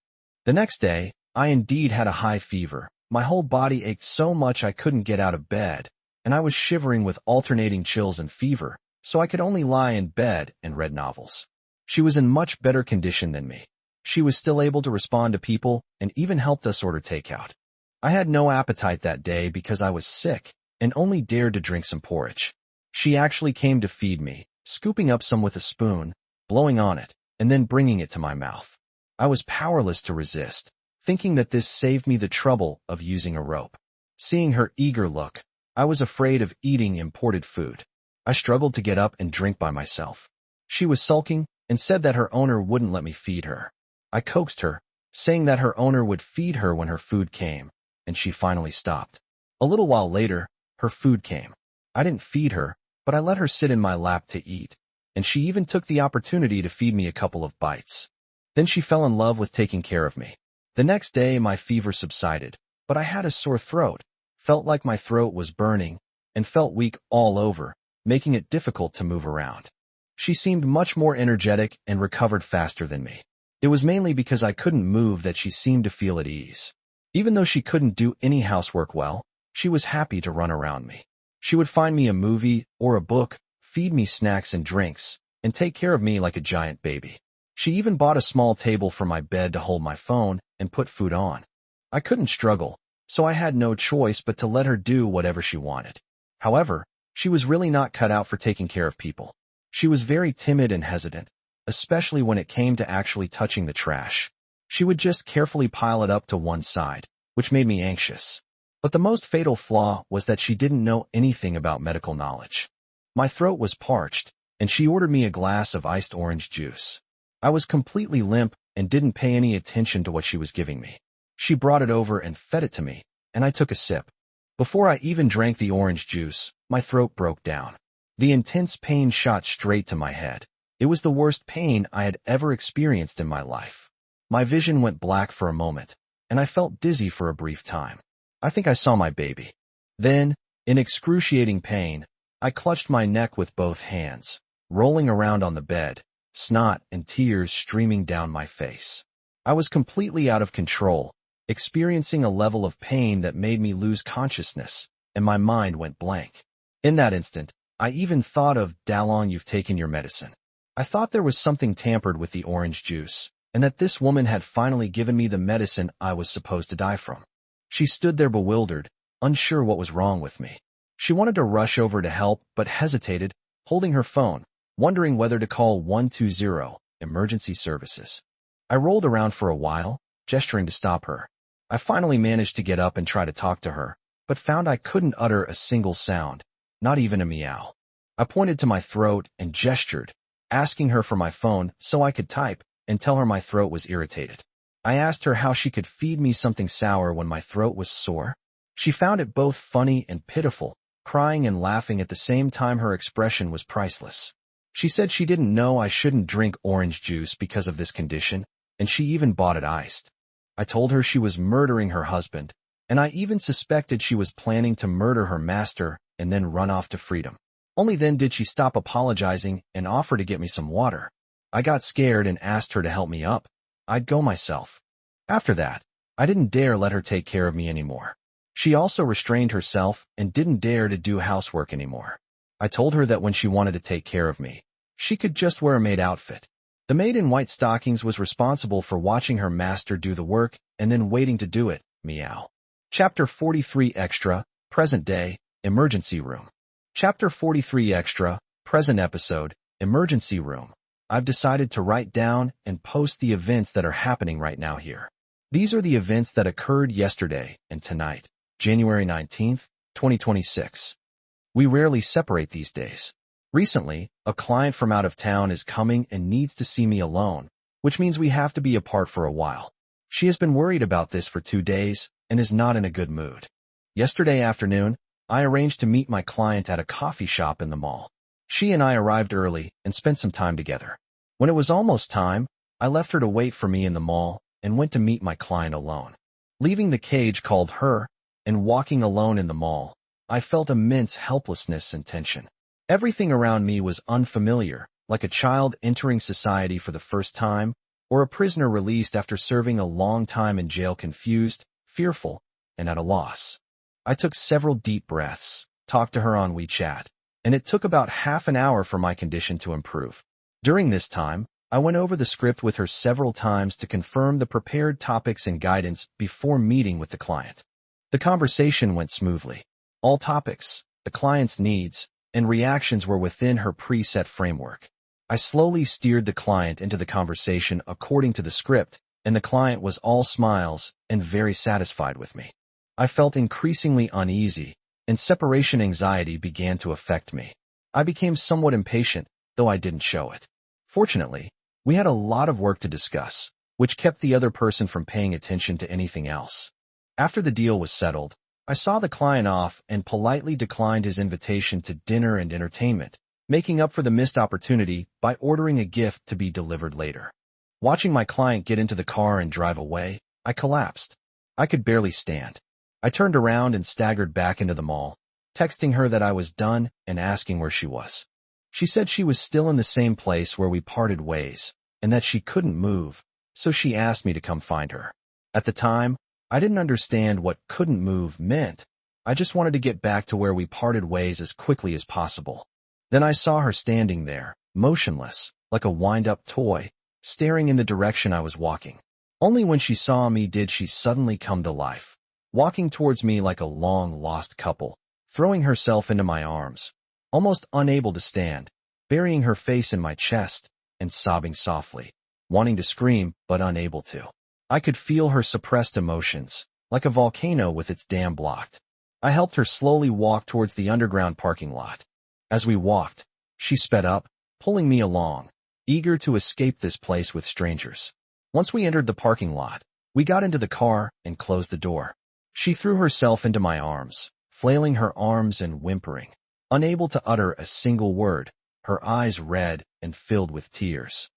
The next day, I indeed had a high fever. My whole body ached so much I couldn't get out of bed, and I was shivering with alternating chills and fever, so I could only lie in bed and read novels. She was in much better condition than me. She was still able to respond to people and even helped us order takeout. I had no appetite that day because I was sick and only dared to drink some porridge. She actually came to feed me, scooping up some with a spoon, blowing on it, and then bringing it to my mouth. I was powerless to resist, thinking that this saved me the trouble of using a rope. Seeing her eager look, I was afraid of eating imported food. I struggled to get up and drink by myself. She was sulking and said that her owner wouldn't let me feed her. I coaxed her, saying that her owner would feed her when her food came, and she finally stopped. A little while later, her food came. I didn't feed her, but I let her sit in my lap to eat, and she even took the opportunity to feed me a couple of bites. Then she fell in love with taking care of me. The next day, my fever subsided, but I had a sore throat, felt like my throat was burning, and felt weak all over, making it difficult to move around. She seemed much more energetic and recovered faster than me. It was mainly because I couldn't move that she seemed to feel at ease. Even though she couldn't do any housework well, she was happy to run around me. She would find me a movie or a book, feed me snacks and drinks, and take care of me like a giant baby. She even bought a small table for my bed to hold my phone and put food on. I couldn't struggle, so I had no choice but to let her do whatever she wanted. However, she was really not cut out for taking care of people. She was very timid and hesitant, especially when it came to actually touching the trash. She would just carefully pile it up to one side, which made me anxious. But the most fatal flaw was that she didn't know anything about medical knowledge. My throat was parched, and she ordered me a glass of iced orange juice. I was completely limp and didn't pay any attention to what she was giving me. She brought it over and fed it to me, and I took a sip. Before I even drank the orange juice, my throat broke down. The intense pain shot straight to my head. It was the worst pain I had ever experienced in my life. My vision went black for a moment, and I felt dizzy for a brief time. I think I saw my baby. Then, in excruciating pain, I clutched my neck with both hands, rolling around on the bed, snot and tears streaming down my face. I was completely out of control, experiencing a level of pain that made me lose consciousness, and my mind went blank. In that instant, I even thought of, "Dalong, you've taken your medicine." I thought there was something tampered with the orange juice, and that this woman had finally given me the medicine I was supposed to die from. She stood there bewildered, unsure what was wrong with me. She wanted to rush over to help, but hesitated, holding her phone, wondering whether to call 120, emergency services. I rolled around for a while, gesturing to stop her. I finally managed to get up and try to talk to her, but found I couldn't utter a single sound, not even a meow. I pointed to my throat and gestured, asking her for my phone so I could type and tell her my throat was irritated. I asked her how she could feed me something sour when my throat was sore. She found it both funny and pitiful, crying and laughing at the same time. Her expression was priceless. She said she didn't know I shouldn't drink orange juice because of this condition, and she even bought it iced. I told her she was murdering her husband, and I even suspected she was planning to murder her master and then run off to freedom. Only then did she stop apologizing and offer to get me some water. I got scared and asked her to help me up. I'd go myself. After that, I didn't dare let her take care of me anymore. She also restrained herself and didn't dare to do housework anymore. I told her that when she wanted to take care of me, she could just wear a maid outfit. The maid in white stockings was responsible for watching her master do the work and then waiting to do it. Meow. Chapter 43 Extra, Present Day, Emergency Room. Chapter 43 Extra, Present Episode, Emergency Room. I've decided to write down and post the events that are happening right now here. These are the events that occurred yesterday and tonight, January 19th, 2026. We rarely separate these days. Recently, a client from out of town is coming and needs to see me alone, which means we have to be apart for a while. She has been worried about this for 2 days and is not in a good mood. Yesterday afternoon, I arranged to meet my client at a coffee shop in the mall. She and I arrived early and spent some time together. When it was almost time, I left her to wait for me in the mall and went to meet my client alone. Leaving the cage called her and walking alone in the mall, I felt immense helplessness and tension. Everything around me was unfamiliar, like a child entering society for the first time, or a prisoner released after serving a long time in jail, confused, fearful, and at a loss. I took several deep breaths, talked to her on WeChat, and it took about half an hour for my condition to improve. During this time, I went over the script with her several times to confirm the prepared topics and guidance before meeting with the client. The conversation went smoothly. All topics, the client's needs, and reactions were within her preset framework. I slowly steered the client into the conversation according to the script, and the client was all smiles and very satisfied with me. I felt increasingly uneasy, and separation anxiety began to affect me. I became somewhat impatient, though I didn't show it. Fortunately, we had a lot of work to discuss, which kept the other person from paying attention to anything else. After the deal was settled, I saw the client off and politely declined his invitation to dinner and entertainment, making up for the missed opportunity by ordering a gift to be delivered later. Watching my client get into the car and drive away, I collapsed. I could barely stand. I turned around and staggered back into the mall, texting her that I was done and asking where she was. She said she was still in the same place where we parted ways, and that she couldn't move, so she asked me to come find her. At the time, I didn't understand what couldn't move meant. I just wanted to get back to where we parted ways as quickly as possible. Then I saw her standing there, motionless, like a wind-up toy, staring in the direction I was walking. Only when she saw me did she suddenly come to life, walking towards me like a long-lost couple, throwing herself into my arms, almost unable to stand, burying her face in my chest, and sobbing softly, wanting to scream but unable to. I could feel her suppressed emotions, like a volcano with its dam blocked. I helped her slowly walk towards the underground parking lot. As we walked, she sped up, pulling me along, eager to escape this place with strangers. Once we entered the parking lot, we got into the car and closed the door. She threw herself into my arms, flailing her arms and whimpering, unable to utter a single word, her eyes red and filled with tears.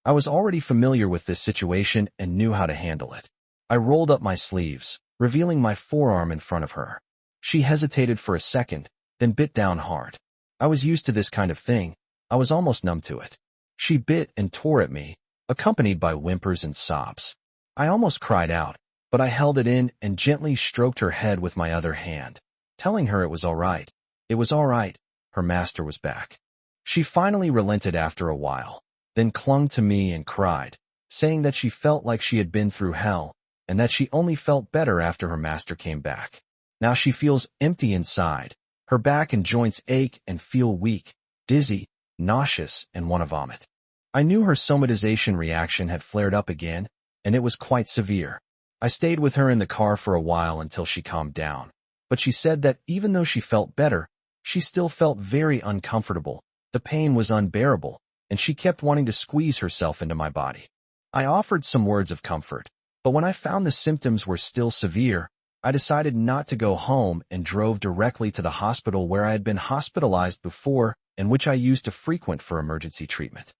I was already familiar with this situation and knew how to handle it. I rolled up my sleeves, revealing my forearm in front of her. She hesitated for a second, then bit down hard. I was used to this kind of thing. I was almost numb to it. She bit and tore at me, accompanied by whimpers and sobs. I almost cried out, but I held it in and gently stroked her head with my other hand, telling her it was all right. It was all right. Her master was back. She finally relented after a while, then clung to me and cried, saying that she felt like she had been through hell, and that she only felt better after her master came back. Now she feels empty inside. Her back and joints ache and feel weak, dizzy, nauseous, and want to vomit. I knew her somatization reaction had flared up again, and it was quite severe. I stayed with her in the car for a while until she calmed down, but she said that even though she felt better, she still felt very uncomfortable. The pain was unbearable, and she kept wanting to squeeze herself into my body. I offered some words of comfort, but when I found the symptoms were still severe, I decided not to go home and drove directly to the hospital where I had been hospitalized before and which I used to frequent for emergency treatment.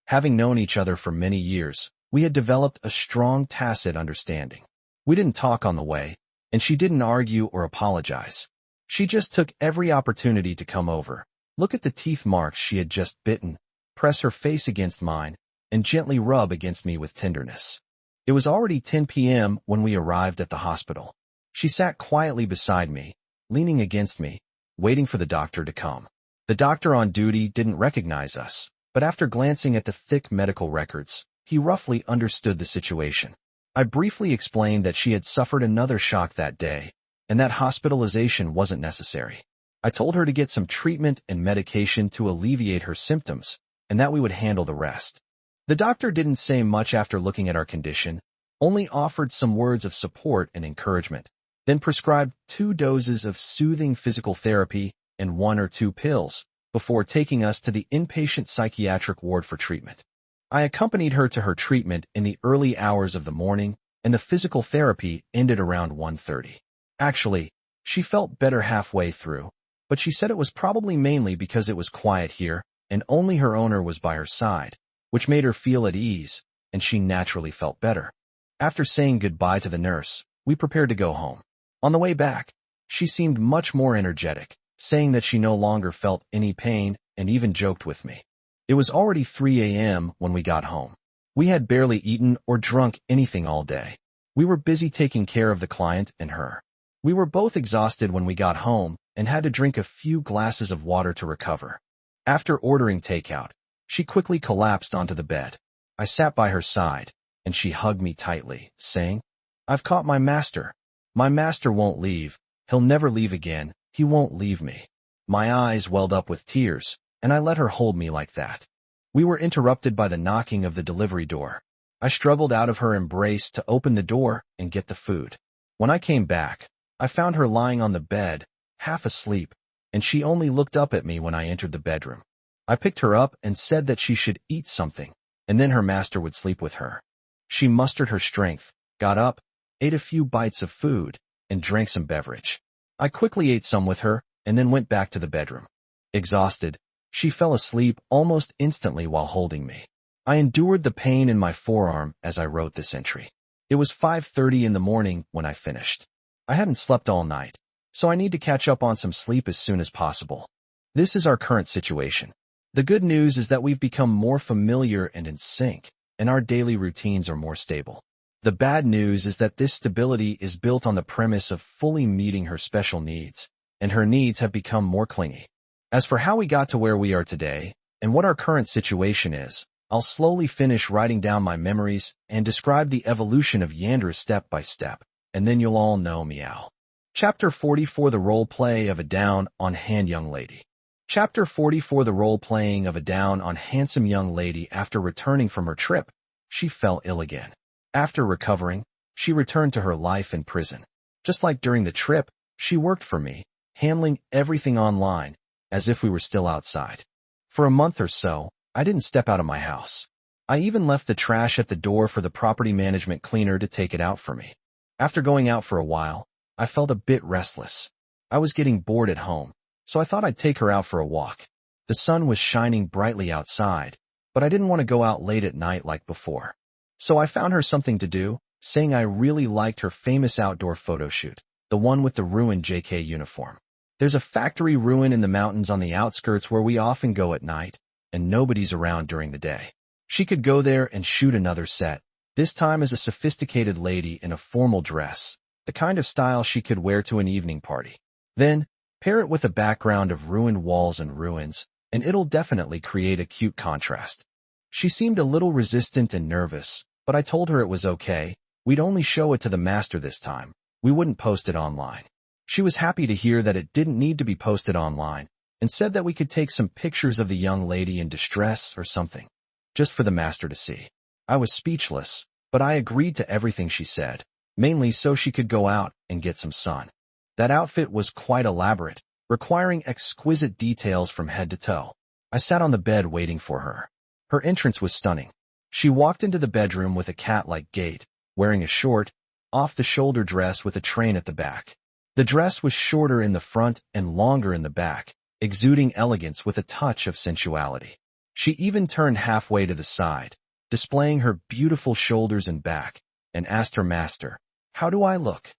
Having known each other for many years, we had developed a strong tacit understanding. We didn't talk on the way, and she didn't argue or apologize. She just took every opportunity to come over, look at the teeth marks she had just bitten, press her face against mine, and gently rub against me with tenderness. It was already 10 p.m. when we arrived at the hospital. She sat quietly beside me, leaning against me, waiting for the doctor to come. The doctor on duty didn't recognize us, but after glancing at the thick medical records, he roughly understood the situation. I briefly explained that she had suffered another shock that day, and that hospitalization wasn't necessary. I told her to get some treatment and medication to alleviate her symptoms, and that we would handle the rest. The doctor didn't say much after looking at our condition, only offered some words of support and encouragement, then prescribed 2 doses of soothing physical therapy and 1 or 2 pills, before taking us to the inpatient psychiatric ward for treatment. I accompanied her to her treatment in the early hours of the morning, and the physical therapy ended around 1:30. Actually, she felt better halfway through, but she said it was probably mainly because it was quiet here, and only her owner was by her side, which made her feel at ease, and she naturally felt better. After saying goodbye to the nurse, we prepared to go home. On the way back, she seemed much more energetic, saying that she no longer felt any pain and even joked with me. It was already 3 a.m. when we got home. We had barely eaten or drunk anything all day. We were busy taking care of the client and her. We were both exhausted when we got home and had to drink a few glasses of water to recover. After ordering takeout, she quickly collapsed onto the bed. I sat by her side, and she hugged me tightly, saying, "I've caught my master. My master won't leave. He'll never leave again. He won't leave me." My eyes welled up with tears, and I let her hold me like that. We were interrupted by the knocking of the delivery door. I struggled out of her embrace to open the door and get the food. When I came back, I found her lying on the bed, half asleep, and she only looked up at me when I entered the bedroom. I picked her up and said that she should eat something, and then her master would sleep with her. She mustered her strength, got up, ate a few bites of food, and drank some beverage. I quickly ate some with her and then went back to the bedroom. Exhausted, she fell asleep almost instantly while holding me. I endured the pain in my forearm as I wrote this entry. It was 5:30 in the morning when I finished. I hadn't slept all night, so I need to catch up on some sleep as soon as possible. This is our current situation. The good news is that we've become more familiar and in sync, and our daily routines are more stable. The bad news is that this stability is built on the premise of fully meeting her special needs, and her needs have become more clingy. As for how we got to where we are today, and what our current situation is, I'll slowly finish writing down my memories and describe the evolution of Yandere step by step, and then you'll all know meow. Chapter 44 The Role Play of a Down-on-Hand Young Lady. Chapter 44 The Role Playing of a Down-on-Handsome Young Lady. After returning from her trip, she fell ill again. After recovering, she returned to her life in prison. Just like during the trip, she worked for me, handling everything online, as if we were still outside. For a month or so, I didn't step out of my house. I even left the trash at the door for the property management cleaner to take it out for me. After going out for a while, I felt a bit restless. I was getting bored at home, so I thought I'd take her out for a walk. The sun was shining brightly outside, but I didn't want to go out late at night like before. So I found her something to do, saying I really liked her famous outdoor photo shoot, the one with the ruined JK uniform. There's a factory ruin in the mountains on the outskirts where we often go at night, and nobody's around during the day. She could go there and shoot another set, this time as a sophisticated lady in a formal dress, the kind of style she could wear to an evening party. Then, pair it with a background of ruined walls and ruins, and it'll definitely create a cute contrast. She seemed a little resistant and nervous, but I told her it was okay, we'd only show it to the master this time, we wouldn't post it online. She was happy to hear that it didn't need to be posted online, and said that we could take some pictures of the young lady in distress or something, just for the master to see. I was speechless, but I agreed to everything she said, mainly so she could go out and get some sun. That outfit was quite elaborate, requiring exquisite details from head to toe. I sat on the bed waiting for her. Her entrance was stunning. She walked into the bedroom with a cat-like gait, wearing a short, off-the-shoulder dress with a train at the back. The dress was shorter in the front and longer in the back, exuding elegance with a touch of sensuality. She even turned halfway to the side, displaying her beautiful shoulders and back, and asked her master, "How do I look?"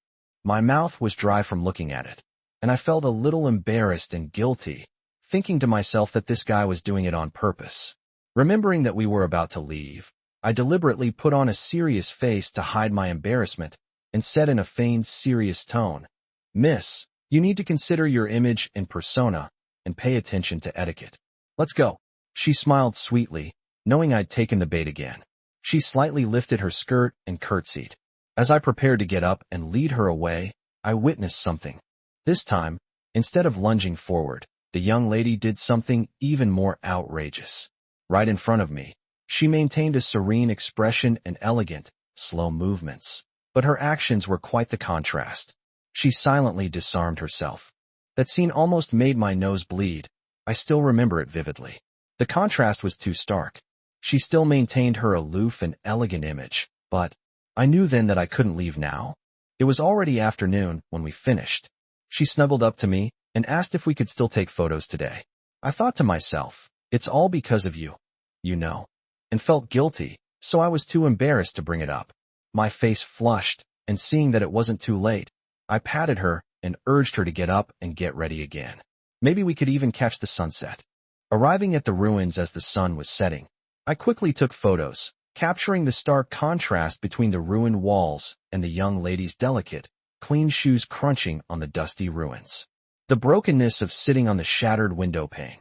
My mouth was dry from looking at it, and I felt a little embarrassed and guilty, thinking to myself that this guy was doing it on purpose. Remembering that we were about to leave, I deliberately put on a serious face to hide my embarrassment and said in a feigned serious tone, "Miss, you need to consider your image and persona and pay attention to etiquette. Let's go." She smiled sweetly, knowing I'd taken the bait again. She slightly lifted her skirt and curtsied. As I prepared to get up and lead her away, I witnessed something. This time, instead of lunging forward, the young lady did something even more outrageous. Right in front of me, she maintained a serene expression and elegant, slow movements. But her actions were quite the contrast. She silently disarmed herself. That scene almost made my nose bleed. I still remember it vividly. The contrast was too stark. She still maintained her aloof and elegant image, but I knew then that I couldn't leave now. It was already afternoon when we finished. She snuggled up to me and asked if we could still take photos today. I thought to myself, it's all because of you, and felt guilty, so I was too embarrassed to bring it up. My face flushed, and seeing that it wasn't too late, I patted her and urged her to get up and get ready again. Maybe we could even catch the sunset. Arriving at the ruins as the sun was setting, I quickly took photos, capturing the stark contrast between the ruined walls and the young lady's delicate, clean shoes crunching on the dusty ruins. The brokenness of sitting on the shattered window pane.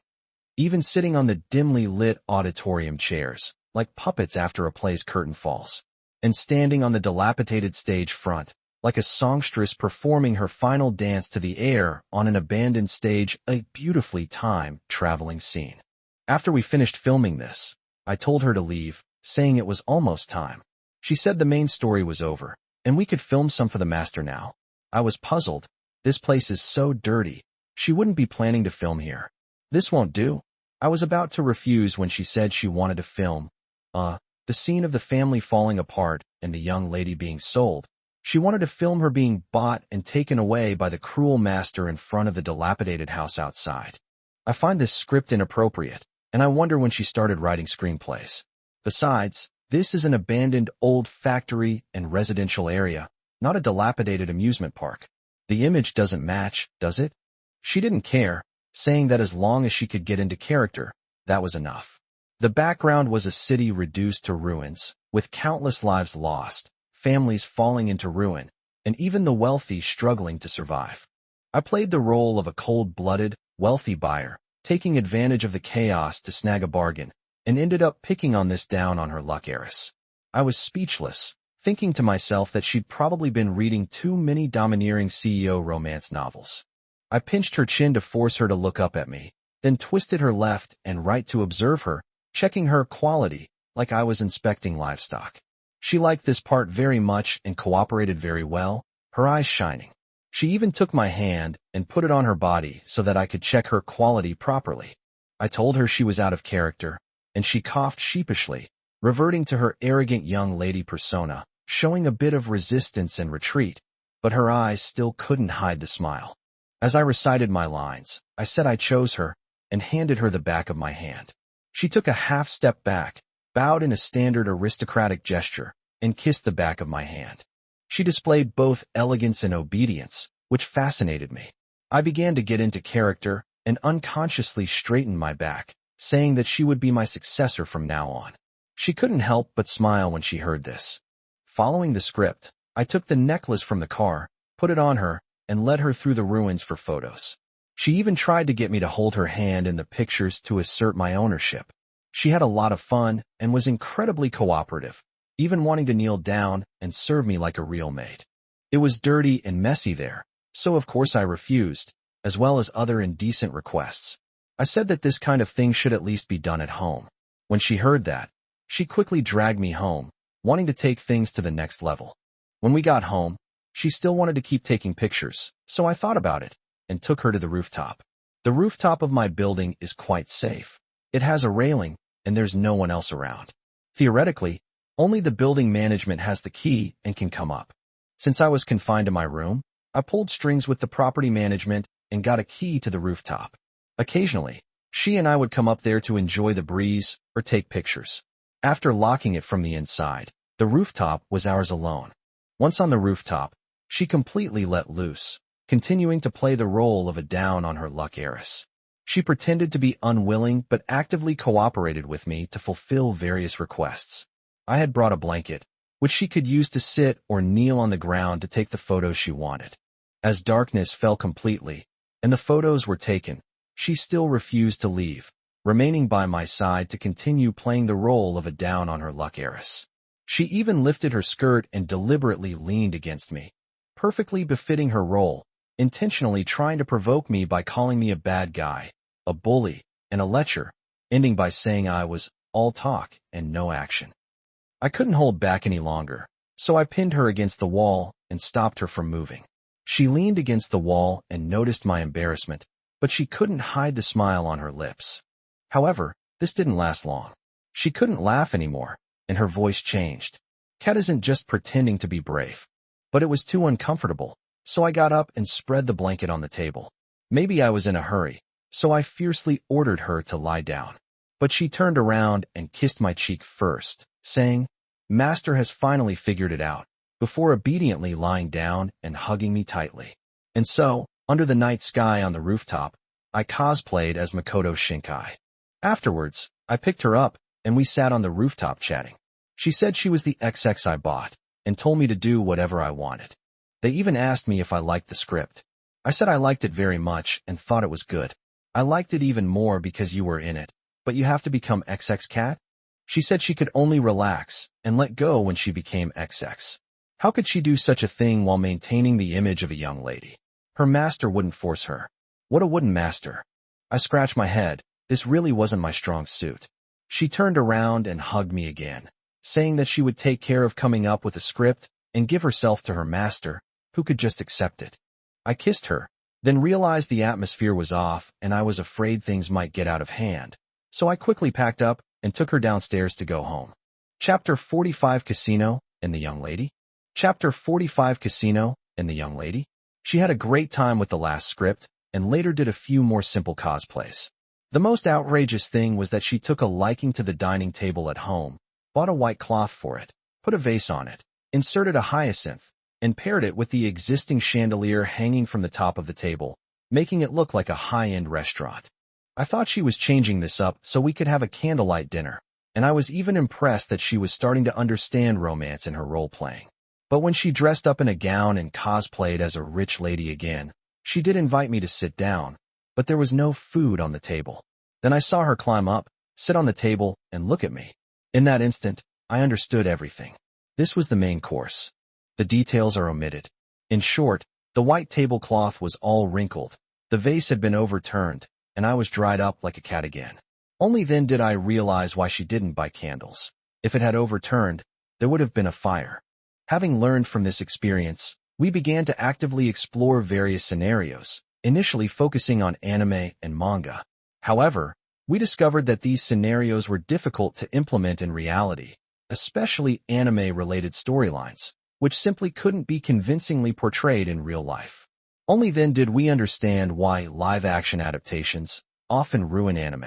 Even sitting on the dimly lit auditorium chairs, like puppets after a play's curtain falls. And standing on the dilapidated stage front, like a songstress performing her final dance to the air on an abandoned stage, a beautifully timed traveling scene. After we finished filming this, I told her to leave, saying it was almost time. She said the main story was over, and we could film some for the master now. I was puzzled. This place is so dirty. She wouldn't be planning to film here. This won't do. I was about to refuse when she said she wanted to film, the scene of the family falling apart and the young lady being sold, She wanted to film her being bought and taken away by the cruel master in front of the dilapidated house outside. I find this script inappropriate, and I wonder when she started writing screenplays. Besides, this is an abandoned old factory and residential area, not a dilapidated amusement park. The image doesn't match, does it? She didn't care, saying that as long as she could get into character, that was enough. The background was a city reduced to ruins, with countless lives lost, families falling into ruin, and even the wealthy struggling to survive. I played the role of a cold-blooded, wealthy buyer, taking advantage of the chaos to snag a bargain, and ended up picking on this down on her luck heiress. I was speechless, thinking to myself that she'd probably been reading too many domineering CEO romance novels. I pinched her chin to force her to look up at me, then twisted her left and right to observe her, checking her quality, like I was inspecting livestock. She liked this part very much and cooperated very well, her eyes shining. She even took my hand and put it on her body so that I could check her quality properly. I told her she was out of character, and she coughed sheepishly, reverting to her arrogant young lady persona, showing a bit of resistance and retreat, but her eyes still couldn't hide the smile. As I recited my lines, I said I chose her and handed her the back of my hand. She took a half-step back, bowed in a standard aristocratic gesture, and kissed the back of my hand. She displayed both elegance and obedience, which fascinated me. I began to get into character and unconsciously straightened my back, saying that she would be my successor from now on. She couldn't help but smile when she heard this. Following the script, I took the necklace from the car, put it on her, and led her through the ruins for photos. She even tried to get me to hold her hand in the pictures to assert my ownership. She had a lot of fun and was incredibly cooperative, even wanting to kneel down and serve me like a real maid. It was dirty and messy there, so of course I refused, as well as other indecent requests. I said that this kind of thing should at least be done at home. When she heard that, she quickly dragged me home, wanting to take things to the next level. When we got home, she still wanted to keep taking pictures, so I thought about it and took her to the rooftop. The rooftop of my building is quite safe. It has a railing, and there's no one else around. Theoretically, only the building management has the key and can come up. Since I was confined to my room, I pulled strings with the property management and got a key to the rooftop. Occasionally, she and I would come up there to enjoy the breeze or take pictures. After locking it from the inside, the rooftop was ours alone. Once on the rooftop, she completely let loose, continuing to play the role of a down-on-her-luck heiress. She pretended to be unwilling but actively cooperated with me to fulfill various requests. I had brought a blanket, which she could use to sit or kneel on the ground to take the photos she wanted. As darkness fell completely, and the photos were taken, she still refused to leave, remaining by my side to continue playing the role of a down-on-her-luck heiress. She even lifted her skirt and deliberately leaned against me, perfectly befitting her role, intentionally trying to provoke me by calling me a bad guy, a bully, and a lecher, ending by saying I was all talk and no action. I couldn't hold back any longer, so I pinned her against the wall and stopped her from moving. She leaned against the wall and noticed my embarrassment, but she couldn't hide the smile on her lips. However, this didn't last long. She couldn't laugh anymore, and her voice changed. Kat isn't just pretending to be brave. But it was too uncomfortable, so I got up and spread the blanket on the table. Maybe I was in a hurry, so I fiercely ordered her to lie down. But she turned around and kissed my cheek first, saying, "Master has finally figured it out," before obediently lying down and hugging me tightly. And so, under the night sky on the rooftop, I cosplayed as Makoto Shinkai. Afterwards, I picked her up, and we sat on the rooftop chatting. She said she was the XX I bought, and told me to do whatever I wanted. They even asked me if I liked the script. I said I liked it very much and thought it was good. I liked it even more because you were in it, but you have to become XX Cat? She said she could only relax and let go when she became XX. How could she do such a thing while maintaining the image of a young lady? Her master wouldn't force her. What a wooden master. I scratched my head. This really wasn't my strong suit. She turned around and hugged me again, saying that she would take care of coming up with a script and give herself to her master, who could just accept it. I kissed her, then realized the atmosphere was off and I was afraid things might get out of hand, so I quickly packed up and took her downstairs to go home. Chapter 45 Casino and the Young Lady. Chapter 45 Casino and the Young Lady. She had a great time with the last script and later did a few more simple cosplays. The most outrageous thing was that she took a liking to the dining table at home, bought a white cloth for it, put a vase on it, inserted a hyacinth, and paired it with the existing chandelier hanging from the top of the table, making it look like a high-end restaurant. I thought she was changing this up so we could have a candlelight dinner, and I was even impressed that she was starting to understand romance in her role-playing. But when she dressed up in a gown and cosplayed as a rich lady again, she did invite me to sit down, but there was no food on the table. Then I saw her climb up, sit on the table, and look at me. In that instant, I understood everything. This was the main course. The details are omitted. In short, the white tablecloth was all wrinkled, the vase had been overturned, and I was dried up like a cat again. Only then did I realize why she didn't buy candles. If it had overturned, there would have been a fire. Having learned from this experience, we began to actively explore various scenarios, initially focusing on anime and manga. However, we discovered that these scenarios were difficult to implement in reality, especially anime-related storylines, which simply couldn't be convincingly portrayed in real life. Only then did we understand why live-action adaptations often ruin anime.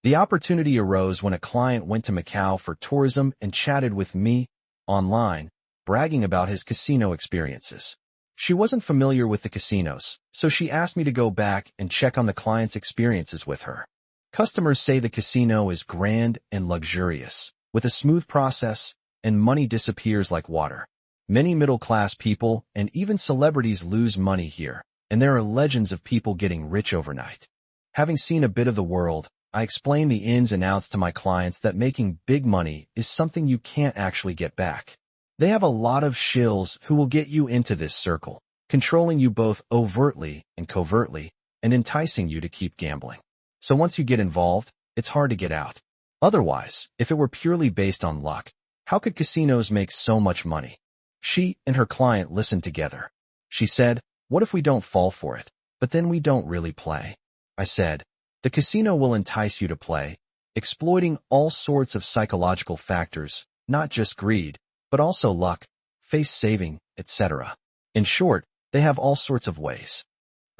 The opportunity arose when a client went to Macau for tourism and chatted with me online, bragging about his casino experiences. She wasn't familiar with the casinos, so she asked me to go back and check on the client's experiences with her. Customers say the casino is grand and luxurious, with a smooth process, and money disappears like water. Many middle-class people and even celebrities lose money here, and there are legends of people getting rich overnight. Having seen a bit of the world, I explain the ins and outs to my clients that making big money is something you can't actually get back. They have a lot of shills who will get you into this circle, controlling you both overtly and covertly, and enticing you to keep gambling. So once you get involved, it's hard to get out. Otherwise, if it were purely based on luck, how could casinos make so much money? She and her client listened together. She said, "What if we don't fall for it, but then we don't really play?" I said, "The casino will entice you to play, exploiting all sorts of psychological factors, not just greed, but also luck, face saving, etc. In short, they have all sorts of ways."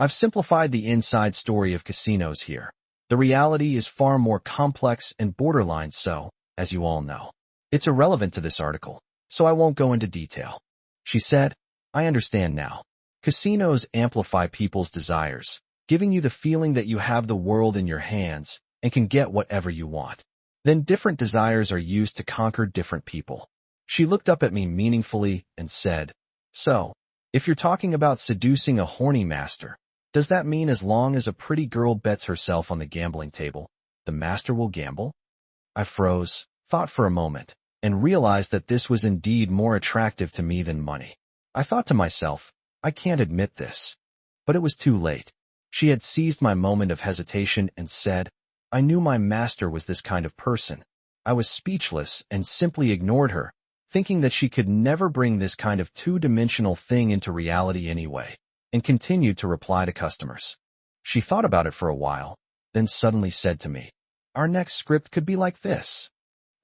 I've simplified the inside story of casinos here. The reality is far more complex and borderline so, as you all know. It's irrelevant to this article, so I won't go into detail. She said, "I understand now. Casinos amplify people's desires, giving you the feeling that you have the world in your hands and can get whatever you want. Then different desires are used to conquer different people." She looked up at me meaningfully and said, "So, if you're talking about seducing a horny master, does that mean as long as a pretty girl bets herself on the gambling table, the master will gamble?" I froze, thought for a moment, and realized that this was indeed more attractive to me than money. I thought to myself, I can't admit this. But it was too late. She had seized my moment of hesitation and said, "I knew my master was this kind of person." I was speechless and simply ignored her, thinking that she could never bring this kind of two-dimensional thing into reality anyway, and continued to reply to customers. She thought about it for a while, then suddenly said to me, "Our next script could be like this."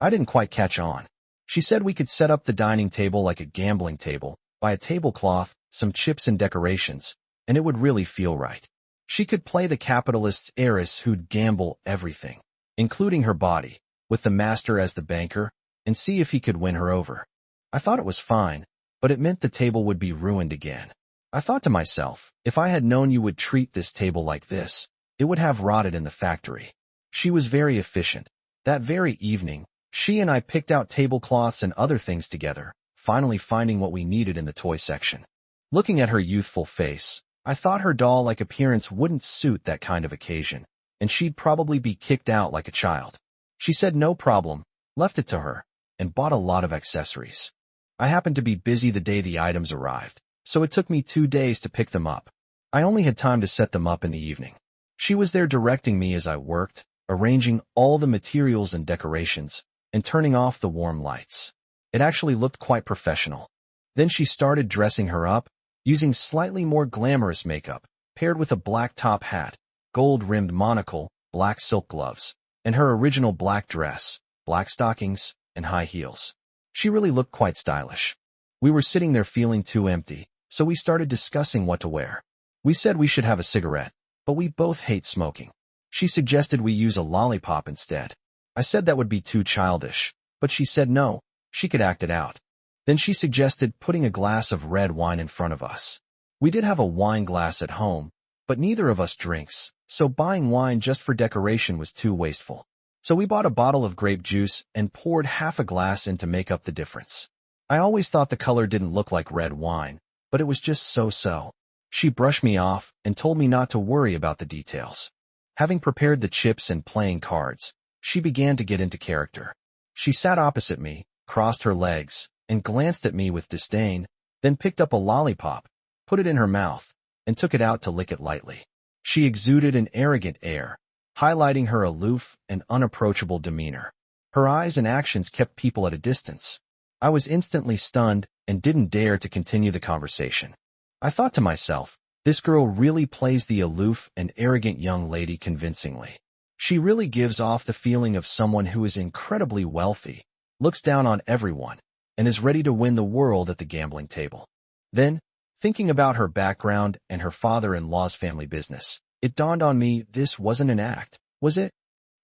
I didn't quite catch on. She said we could set up the dining table like a gambling table, buy a tablecloth, some chips and decorations, and it would really feel right. She could play the capitalist's heiress who'd gamble everything, including her body, with the master as the banker, and see if he could win her over. I thought it was fine, but it meant the table would be ruined again. I thought to myself, if I had known you would treat this table like this, it would have rotted in the factory. She was very efficient. That very evening, she and I picked out tablecloths and other things together, finally finding what we needed in the toy section. Looking at her youthful face, I thought her doll-like appearance wouldn't suit that kind of occasion, and she'd probably be kicked out like a child. She said no problem, left it to her, and bought a lot of accessories. I happened to be busy the day the items arrived, so it took me 2 days to pick them up. I only had time to set them up in the evening. She was there directing me as I worked, arranging all the materials and decorations, and turning off the warm lights. It actually looked quite professional. Then she started dressing her up, using slightly more glamorous makeup, paired with a black top hat, gold-rimmed monocle, black silk gloves, and her original black dress, black stockings, and high heels. She really looked quite stylish. We were sitting there feeling too empty, so we started discussing what to wear. We said we should have a cigarette, but we both hate smoking. She suggested we use a lollipop instead. I said that would be too childish, but she said no, she could act it out. Then she suggested putting a glass of red wine in front of us. We did have a wine glass at home, but neither of us drinks, so buying wine just for decoration was too wasteful. So we bought a bottle of grape juice and poured half a glass in to make up the difference. I always thought the color didn't look like red wine, but it was just so-so. She brushed me off and told me not to worry about the details. Having prepared the chips and playing cards, she began to get into character. She sat opposite me, crossed her legs, and glanced at me with disdain, then picked up a lollipop, put it in her mouth, and took it out to lick it lightly. She exuded an arrogant air, highlighting her aloof and unapproachable demeanor. Her eyes and actions kept people at a distance. I was instantly stunned and didn't dare to continue the conversation. I thought to myself, this girl really plays the aloof and arrogant young lady convincingly. She really gives off the feeling of someone who is incredibly wealthy, looks down on everyone, and is ready to win the world at the gambling table. Then, thinking about her background and her father-in-law's family business, it dawned on me this wasn't an act, was it?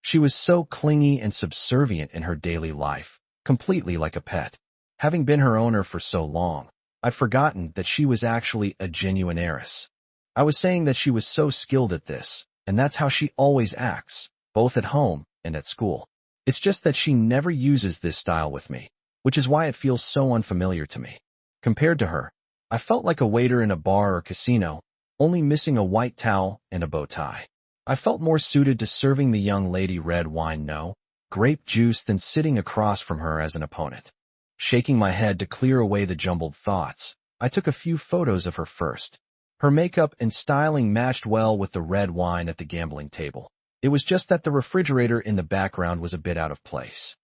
She was so clingy and subservient in her daily life, completely like a pet. Having been her owner for so long, I'd forgotten that she was actually a genuine heiress. I was saying that she was so skilled at this, and that's how she always acts, both at home and at school. It's just that she never uses this style with me, which is why it feels so unfamiliar to me. Compared to her, I felt like a waiter in a bar or casino, only missing a white towel and a bow tie. I felt more suited to serving the young lady red wine, no, grape juice than sitting across from her as an opponent. Shaking my head to clear away the jumbled thoughts, I took a few photos of her first. Her makeup and styling matched well with the red wine at the gambling table. It was just that the refrigerator in the background was a bit out of place.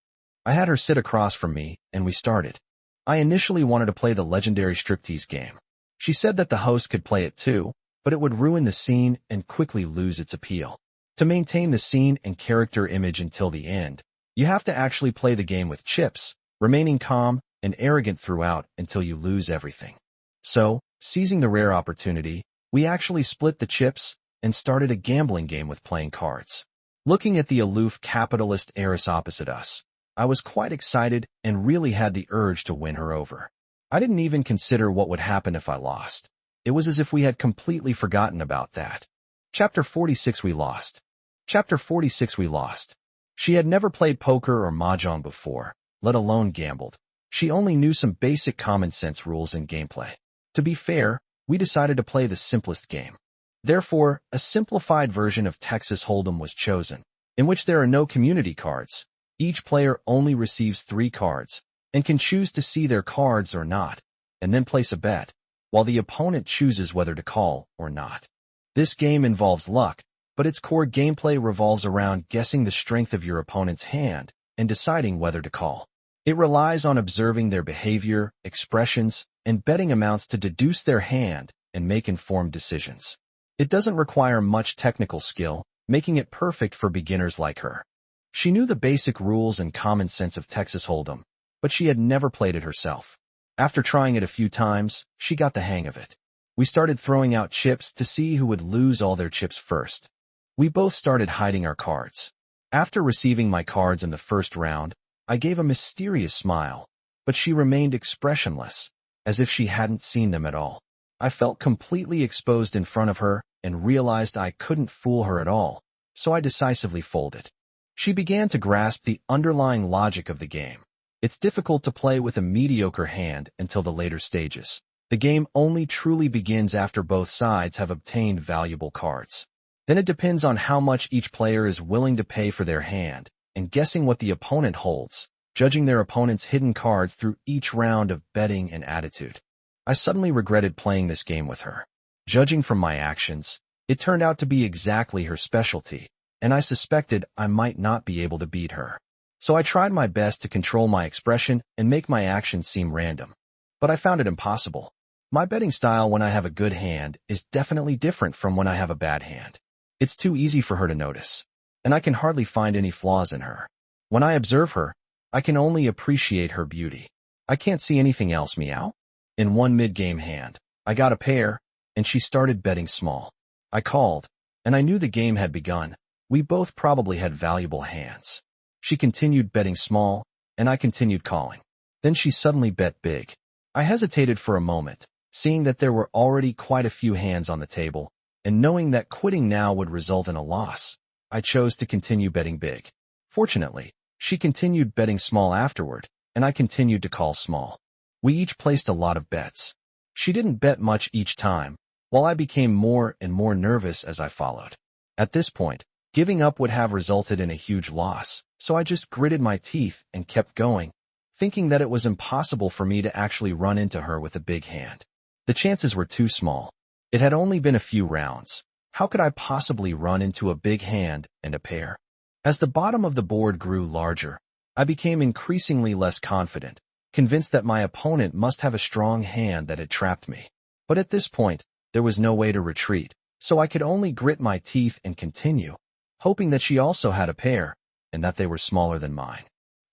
I had her sit across from me, and we started. I initially wanted to play the legendary striptease game. She said that the host could play it too, but it would ruin the scene and quickly lose its appeal. To maintain the scene and character image until the end, you have to actually play the game with chips, remaining calm and arrogant throughout until you lose everything. So, seizing the rare opportunity, we actually split the chips and started a gambling game with playing cards. Looking at the aloof capitalist heiress opposite us, I was quite excited and really had the urge to win her over. I didn't even consider what would happen if I lost. It was as if we had completely forgotten about that. Chapter 46 We lost. Chapter 46 We lost. She had never played poker or mahjong before, let alone gambled. She only knew some basic common sense rules and gameplay. To be fair, we decided to play the simplest game. Therefore, a simplified version of Texas Hold'em was chosen, in which there are no community cards. Each player only receives 3 cards, and can choose to see their cards or not, and then place a bet, while the opponent chooses whether to call or not. This game involves luck, but its core gameplay revolves around guessing the strength of your opponent's hand and deciding whether to call. It relies on observing their behavior, expressions, and betting amounts to deduce their hand and make informed decisions. It doesn't require much technical skill, making it perfect for beginners like her. She knew the basic rules and common sense of Texas Hold'em, but she had never played it herself. After trying it a few times, she got the hang of it. We started throwing out chips to see who would lose all their chips first. We both started hiding our cards. After receiving my cards in the first round, I gave a mysterious smile, but she remained expressionless, as if she hadn't seen them at all. I felt completely exposed in front of her and realized I couldn't fool her at all, so I decisively folded. She began to grasp the underlying logic of the game. It's difficult to play with a mediocre hand until the later stages. The game only truly begins after both sides have obtained valuable cards. Then it depends on how much each player is willing to pay for their hand, and guessing what the opponent holds, judging their opponent's hidden cards through each round of betting and attitude. I suddenly regretted playing this game with her. Judging from my actions, it turned out to be exactly her specialty, and I suspected I might not be able to beat her. So I tried my best to control my expression and make my actions seem random. But I found it impossible. My betting style when I have a good hand is definitely different from when I have a bad hand. It's too easy for her to notice, and I can hardly find any flaws in her. When I observe her, I can only appreciate her beauty. I can't see anything else, meow. In one mid-game hand, I got a pair, and she started betting small. I called, and I knew the game had begun. We both probably had valuable hands. She continued betting small, and I continued calling. Then she suddenly bet big. I hesitated for a moment, seeing that there were already quite a few hands on the table, and knowing that quitting now would result in a loss. I chose to continue betting big. Fortunately, she continued betting small afterward, and I continued to call small. We each placed a lot of bets. She didn't bet much each time, while I became more and more nervous as I followed. At this point, giving up would have resulted in a huge loss, so I just gritted my teeth and kept going, thinking that it was impossible for me to actually run into her with a big hand. The chances were too small. It had only been a few rounds. How could I possibly run into a big hand and a pair? As the bottom of the board grew larger, I became increasingly less confident, convinced that my opponent must have a strong hand that had trapped me. But at this point, there was no way to retreat, so I could only grit my teeth and continue, hoping that she also had a pair, and that they were smaller than mine.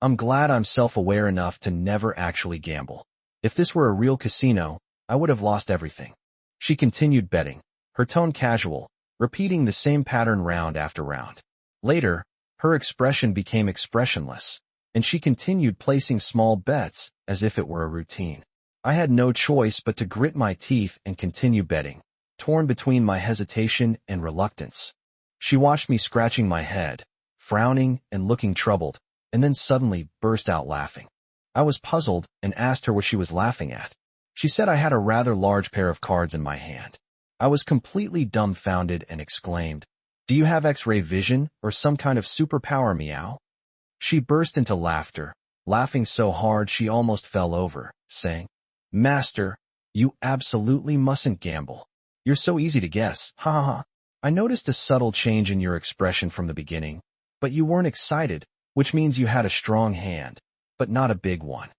I'm glad I'm self-aware enough to never actually gamble. If this were a real casino, I would have lost everything. She continued betting, her tone casual, repeating the same pattern round after round. Later, her expression became expressionless, and she continued placing small bets as if it were a routine. I had no choice but to grit my teeth and continue betting, torn between my hesitation and reluctance. She watched me scratching my head, frowning and looking troubled, and then suddenly burst out laughing. I was puzzled and asked her what she was laughing at. She said I had a rather large pair of cards in my hand. I was completely dumbfounded and exclaimed, "Do you have X-ray vision or some kind of superpower, meow?" She burst into laughter, laughing so hard she almost fell over, saying, "Master, you absolutely mustn't gamble. You're so easy to guess, ha ha ha. I noticed a subtle change in your expression from the beginning, but you weren't excited, which means you had a strong hand, but not a big one."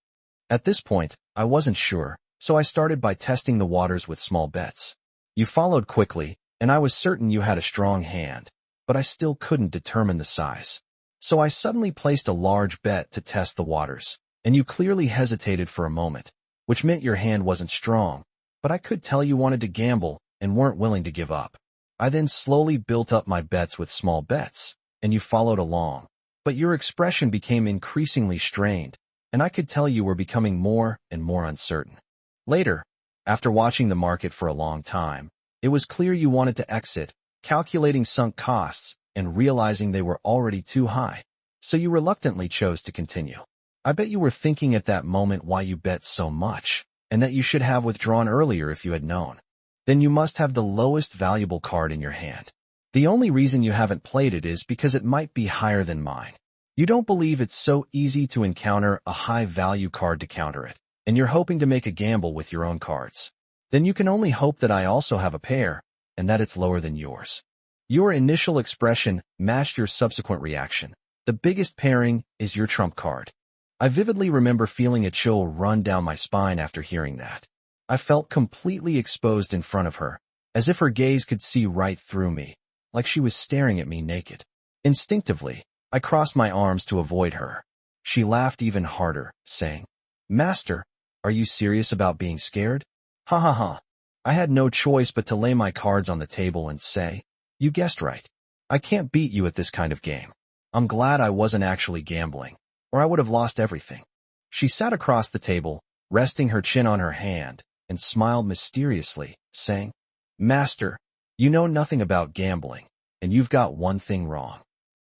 At this point, I wasn't sure, so I started by testing the waters with small bets. You followed quickly, and I was certain you had a strong hand, but I still couldn't determine the size. So I suddenly placed a large bet to test the waters, and you clearly hesitated for a moment, which meant your hand wasn't strong, but I could tell you wanted to gamble and weren't willing to give up. I then slowly built up my bets with small bets, and you followed along, but your expression became increasingly strained, and I could tell you were becoming more and more uncertain. Later, after watching the market for a long time, it was clear you wanted to exit, calculating sunk costs and realizing they were already too high, so you reluctantly chose to continue. I bet you were thinking at that moment why you bet so much, and that you should have withdrawn earlier if you had known. Then you must have the lowest valuable card in your hand. The only reason you haven't played it is because it might be higher than mine. You don't believe it's so easy to encounter a high-value card to counter it, and you're hoping to make a gamble with your own cards. Then you can only hope that I also have a pair, and that it's lower than yours. Your initial expression matched your subsequent reaction. The biggest pairing is your trump card. I vividly remember feeling a chill run down my spine after hearing that. I felt completely exposed in front of her, as if her gaze could see right through me, like she was staring at me naked. Instinctively, I crossed my arms to avoid her. She laughed even harder, saying, "Master, are you serious about being scared?" Ha ha ha. I had no choice but to lay my cards on the table and say, "You guessed right. I can't beat you at this kind of game. I'm glad I wasn't actually gambling, or I would have lost everything." She sat across the table, resting her chin on her hand, and smiled mysteriously, saying, "Master, you know nothing about gambling, and you've got one thing wrong."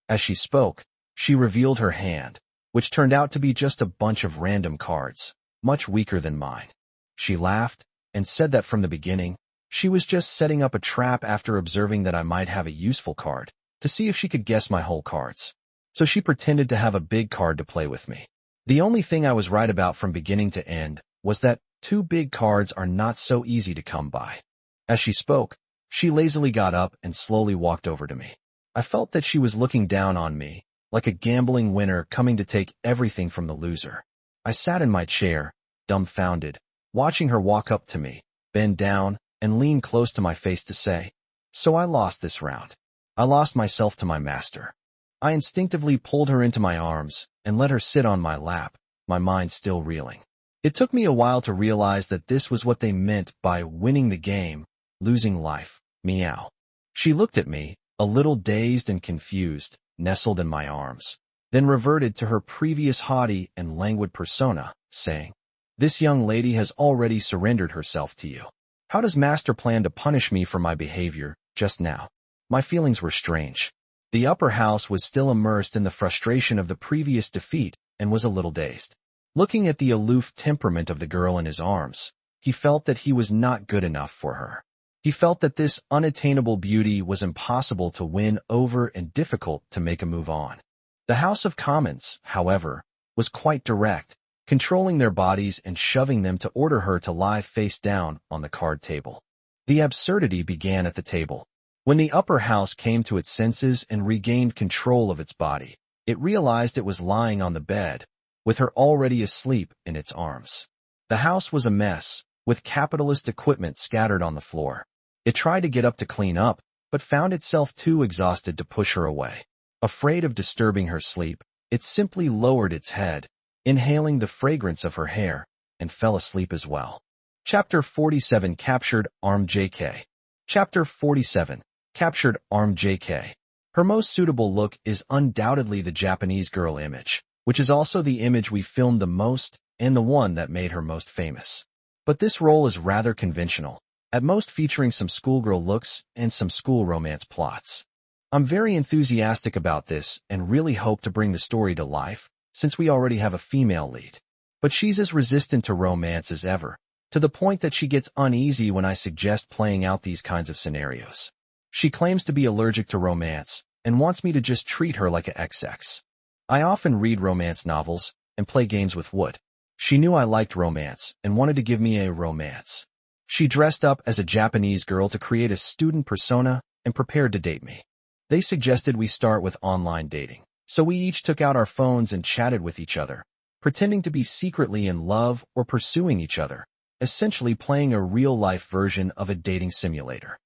As she spoke, she revealed her hand, which turned out to be just a bunch of random cards, much weaker than mine. She laughed and said that from the beginning, she was just setting up a trap after observing that I might have a useful card, to see if she could guess my whole cards. So she pretended to have a big card to play with me. The only thing I was right about from beginning to end was that 2 big cards are not so easy to come by. As she spoke, she lazily got up and slowly walked over to me. I felt that she was looking down on me, like a gambling winner coming to take everything from the loser. I sat in my chair, dumbfounded, watching her walk up to me, bend down, and lean close to my face to say, "So I lost this round. I lost myself to my master." I instinctively pulled her into my arms and let her sit on my lap, my mind still reeling. It took me a while to realize that this was what they meant by winning the game, losing life. Meow. She looked at me, a little dazed and confused, nestled in my arms, then reverted to her previous haughty and languid persona, saying, "This young lady has already surrendered herself to you. How does Master plan to punish me for my behavior just now?" My feelings were strange. The upper house was still immersed in the frustration of the previous defeat and was a little dazed. Looking at the aloof temperament of the girl in his arms, he felt that he was not good enough for her. He felt that this unattainable beauty was impossible to win over and difficult to make a move on. The House of Commons, however, was quite direct, controlling their bodies and shoving them to order her to lie face down on the card table. The absurdity began at the table. When the upper house came to its senses and regained control of its body, it realized it was lying on the bed, with her already asleep in its arms. The house was a mess, with capitalist equipment scattered on the floor. It tried to get up to clean up, but found itself too exhausted to push her away. Afraid of disturbing her sleep, it simply lowered its head, inhaling the fragrance of her hair, and fell asleep as well. Chapter 47 Captured Arm JK. Chapter 47 Captured Arm JK. Her most suitable look is undoubtedly the Japanese girl image, which is also the image we filmed the most and the one that made her most famous. But this role is rather conventional, at most featuring some schoolgirl looks and some school romance plots. I'm very enthusiastic about this and really hope to bring the story to life, since we already have a female lead. But she's as resistant to romance as ever, to the point that she gets uneasy when I suggest playing out these kinds of scenarios. She claims to be allergic to romance and wants me to just treat her like a XX. I often read romance novels and play games with wood. She knew I liked romance and wanted to give me a romance. She dressed up as a Japanese girl to create a student persona and prepared to date me. They suggested we start with online dating, so we each took out our phones and chatted with each other, pretending to be secretly in love or pursuing each other, essentially playing a real-life version of a dating simulator.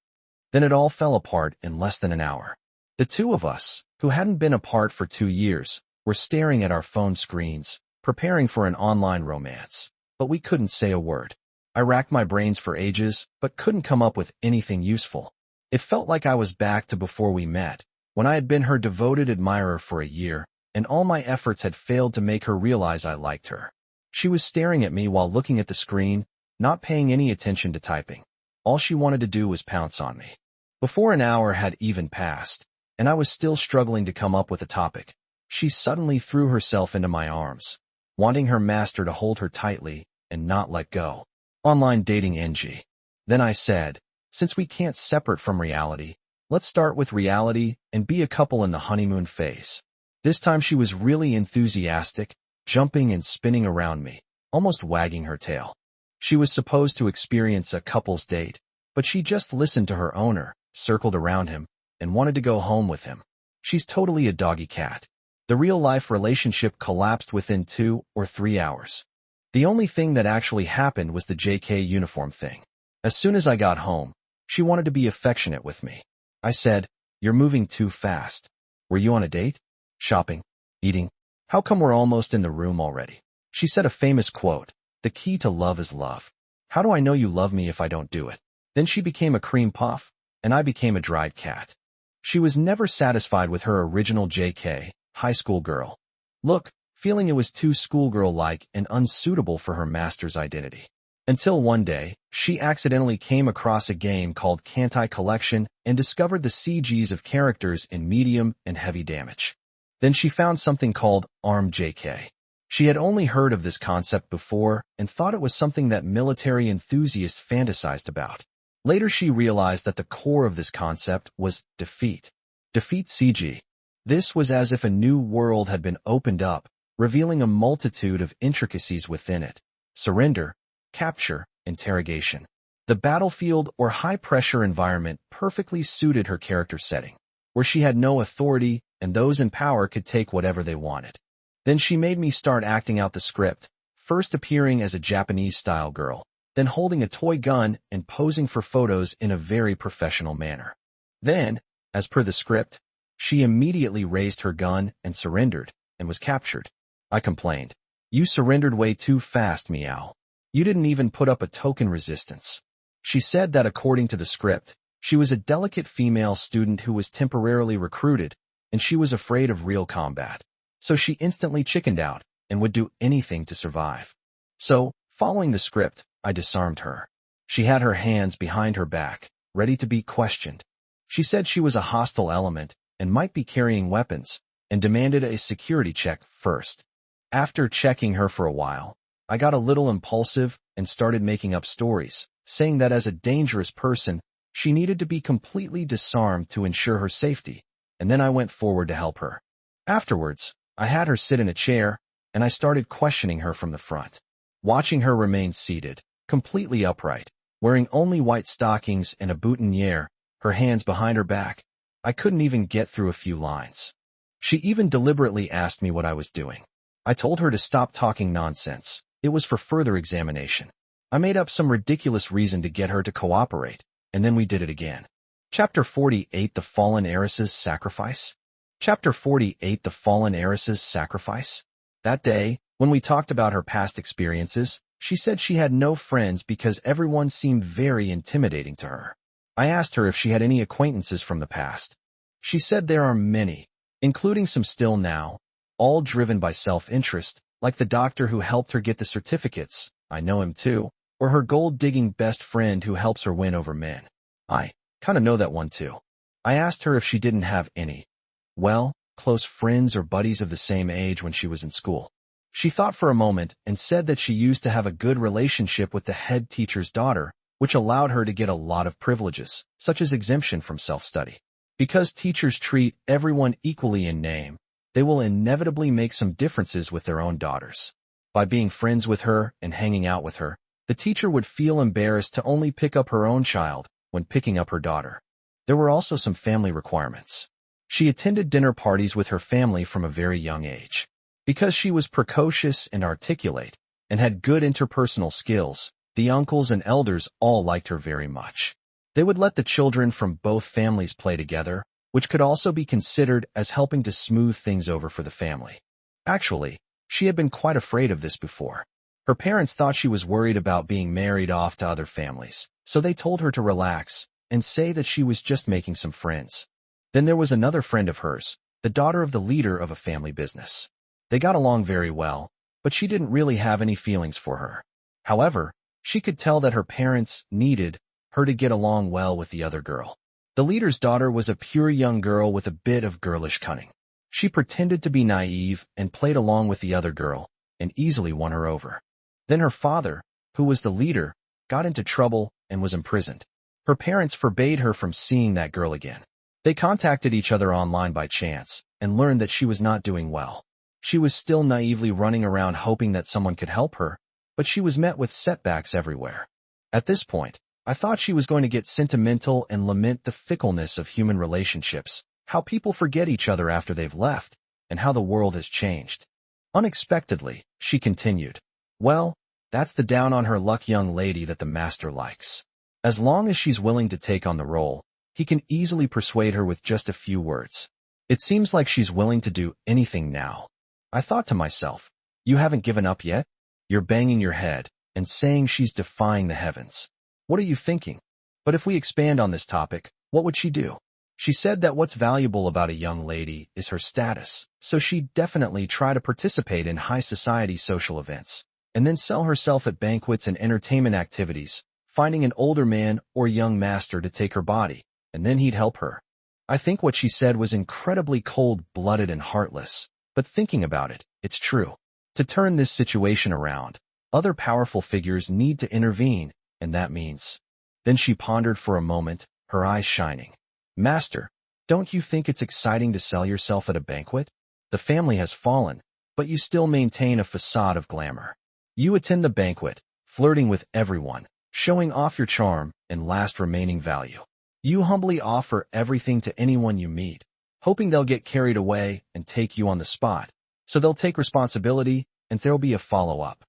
Then it all fell apart in less than an hour. The two of us, who hadn't been apart for 2 years, were staring at our phone screens, preparing for an online romance, but we couldn't say a word. I racked my brains for ages, but couldn't come up with anything useful. It felt like I was back to before we met, when I had been her devoted admirer for a year, and all my efforts had failed to make her realize I liked her. She was staring at me while looking at the screen, not paying any attention to typing. All she wanted to do was pounce on me. Before an hour had even passed, and I was still struggling to come up with a topic, she suddenly threw herself into my arms, wanting her master to hold her tightly and not let go. Online dating NG. Then I said, since we can't separate from reality, let's start with reality and be a couple in the honeymoon phase. This time she was really enthusiastic, jumping and spinning around me, almost wagging her tail. She was supposed to experience a couple's date, but she just listened to her owner, circled around him, and wanted to go home with him. She's totally a doggy cat. The real-life relationship collapsed within 2 or 3 hours. The only thing that actually happened was the JK uniform thing. As soon as I got home, she wanted to be affectionate with me. I said, "You're moving too fast. Were you on a date? Shopping? Eating? How come we're almost in the room already?" She said a famous quote, "The key to love is love. How do I know you love me if I don't do it?" Then she became a cream puff, and I became a dried cat. She was never satisfied with her original JK, high school girl look, feeling it was too schoolgirl-like and unsuitable for her master's identity. Until one day, she accidentally came across a game called Kantai Collection and discovered the CGs of characters in medium and heavy damage. Then she found something called ARM JK. She had only heard of this concept before and thought it was something that military enthusiasts fantasized about. Later she realized that the core of this concept was defeat. Defeat CG. This was as if a new world had been opened up, revealing a multitude of intricacies within it. Surrender, capture, interrogation. The battlefield or high-pressure environment perfectly suited her character setting, where she had no authority and those in power could take whatever they wanted. Then she made me start acting out the script, first appearing as a Japanese-style girl, then holding a toy gun and posing for photos in a very professional manner. Then, as per the script, she immediately raised her gun and surrendered, and was captured. I complained. You surrendered way too fast, meow. You didn't even put up a token resistance. She said that according to the script, she was a delicate female student who was temporarily recruited, and she was afraid of real combat. So she instantly chickened out and would do anything to survive. So, following the script, I disarmed her. She had her hands behind her back, ready to be questioned. She said she was a hostile element and might be carrying weapons, and demanded a security check first. After checking her for a while, I got a little impulsive and started making up stories, saying that as a dangerous person, she needed to be completely disarmed to ensure her safety, and then I went forward to help her. Afterwards, I had her sit in a chair, and I started questioning her from the front. Watching her remain seated, completely upright, wearing only white stockings and a boutonniere, her hands behind her back, I couldn't even get through a few lines. She even deliberately asked me what I was doing. I told her to stop talking nonsense. It was for further examination. I made up some ridiculous reason to get her to cooperate, and then we did it again. Chapter 48: The Fallen Heiress's Sacrifice. Chapter 48: The Fallen Heiress's Sacrifice. That day, when we talked about her past experiences, she said she had no friends because everyone seemed very intimidating to her. I asked her if she had any acquaintances from the past. She said there are many, including some still now, all driven by self-interest, like the doctor who helped her get the certificates, I know him too, or her gold-digging best friend who helps her win over men. I kinda know that one too. I asked her if she didn't have any, well, close friends or buddies of the same age when she was in school. She thought for a moment and said that she used to have a good relationship with the head teacher's daughter, which allowed her to get a lot of privileges, such as exemption from self-study. Because teachers treat everyone equally in name, they will inevitably make some differences with their own daughters. By being friends with her and hanging out with her, the teacher would feel embarrassed to only pick up her own child when picking up her daughter. There were also some family requirements. She attended dinner parties with her family from a very young age. Because she was precocious and articulate, and had good interpersonal skills, the uncles and elders all liked her very much. They would let the children from both families play together, which could also be considered as helping to smooth things over for the family. Actually, she had been quite afraid of this before. Her parents thought she was worried about being married off to other families, so they told her to relax and say that she was just making some friends. Then there was another friend of hers, the daughter of the leader of a family business. They got along very well, but she didn't really have any feelings for her. However, she could tell that her parents needed her to get along well with the other girl. The leader's daughter was a pure young girl with a bit of girlish cunning. She pretended to be naive and played along with the other girl, and easily won her over. Then her father, who was the leader, got into trouble and was imprisoned. Her parents forbade her from seeing that girl again. They contacted each other online by chance and learned that she was not doing well. She was still naively running around hoping that someone could help her, but she was met with setbacks everywhere. At this point, I thought she was going to get sentimental and lament the fickleness of human relationships, how people forget each other after they've left, and how the world has changed. Unexpectedly, she continued, "Well, that's the down-on-her-luck young lady that the master likes. As long as she's willing to take on the role, he can easily persuade her with just a few words. It seems like she's willing to do anything now." I thought to myself, you haven't given up yet? You're banging your head and saying she's defying the heavens. What are you thinking? But if we expand on this topic, what would she do? She said that what's valuable about a young lady is her status, so she'd definitely try to participate in high society social events, and then sell herself at banquets and entertainment activities, finding an older man or young master to take her body, and then he'd help her. I think what she said was incredibly cold-blooded and heartless, but thinking about it, it's true. To turn this situation around, other powerful figures need to intervene, and that means. Then she pondered for a moment, her eyes shining. "Master, don't you think it's exciting to sell yourself at a banquet? The family has fallen, but you still maintain a facade of glamour. You attend the banquet, flirting with everyone, showing off your charm and last remaining value. You humbly offer everything to anyone you meet, hoping they'll get carried away and take you on the spot, so they'll take responsibility and there'll be a follow-up."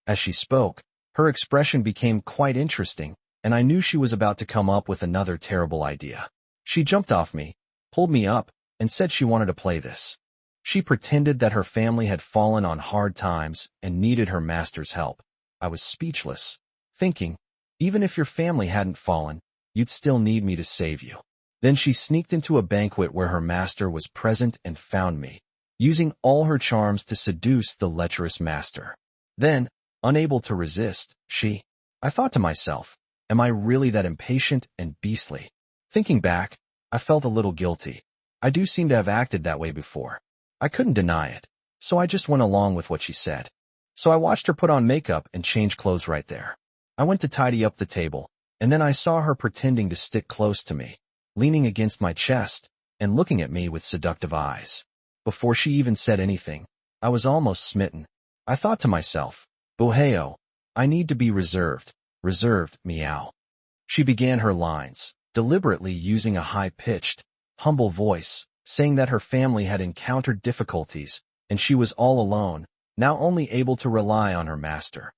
As she spoke, her expression became quite interesting, and I knew she was about to come up with another terrible idea. She jumped off me, pulled me up, and said she wanted to play this. She pretended that her family had fallen on hard times and needed her master's help. I was speechless, thinking, even if your family hadn't fallen, you'd still need me to save you. Then she sneaked into a banquet where her master was present and found me, using all her charms to seduce the lecherous master. Then, unable to resist, I thought to myself, am I really that impatient and beastly? Thinking back, I felt a little guilty. I do seem to have acted that way before. I couldn't deny it, so I just went along with what she said. So I watched her put on makeup and change clothes right there. I went to tidy up the table, and then I saw her pretending to stick close to me, leaning against my chest and looking at me with seductive eyes. Before she even said anything, I was almost smitten. I thought to myself, Boheo, I need to be reserved, meow. She began her lines, deliberately using a high-pitched, humble voice, saying that her family had encountered difficulties and she was all alone, now only able to rely on her master,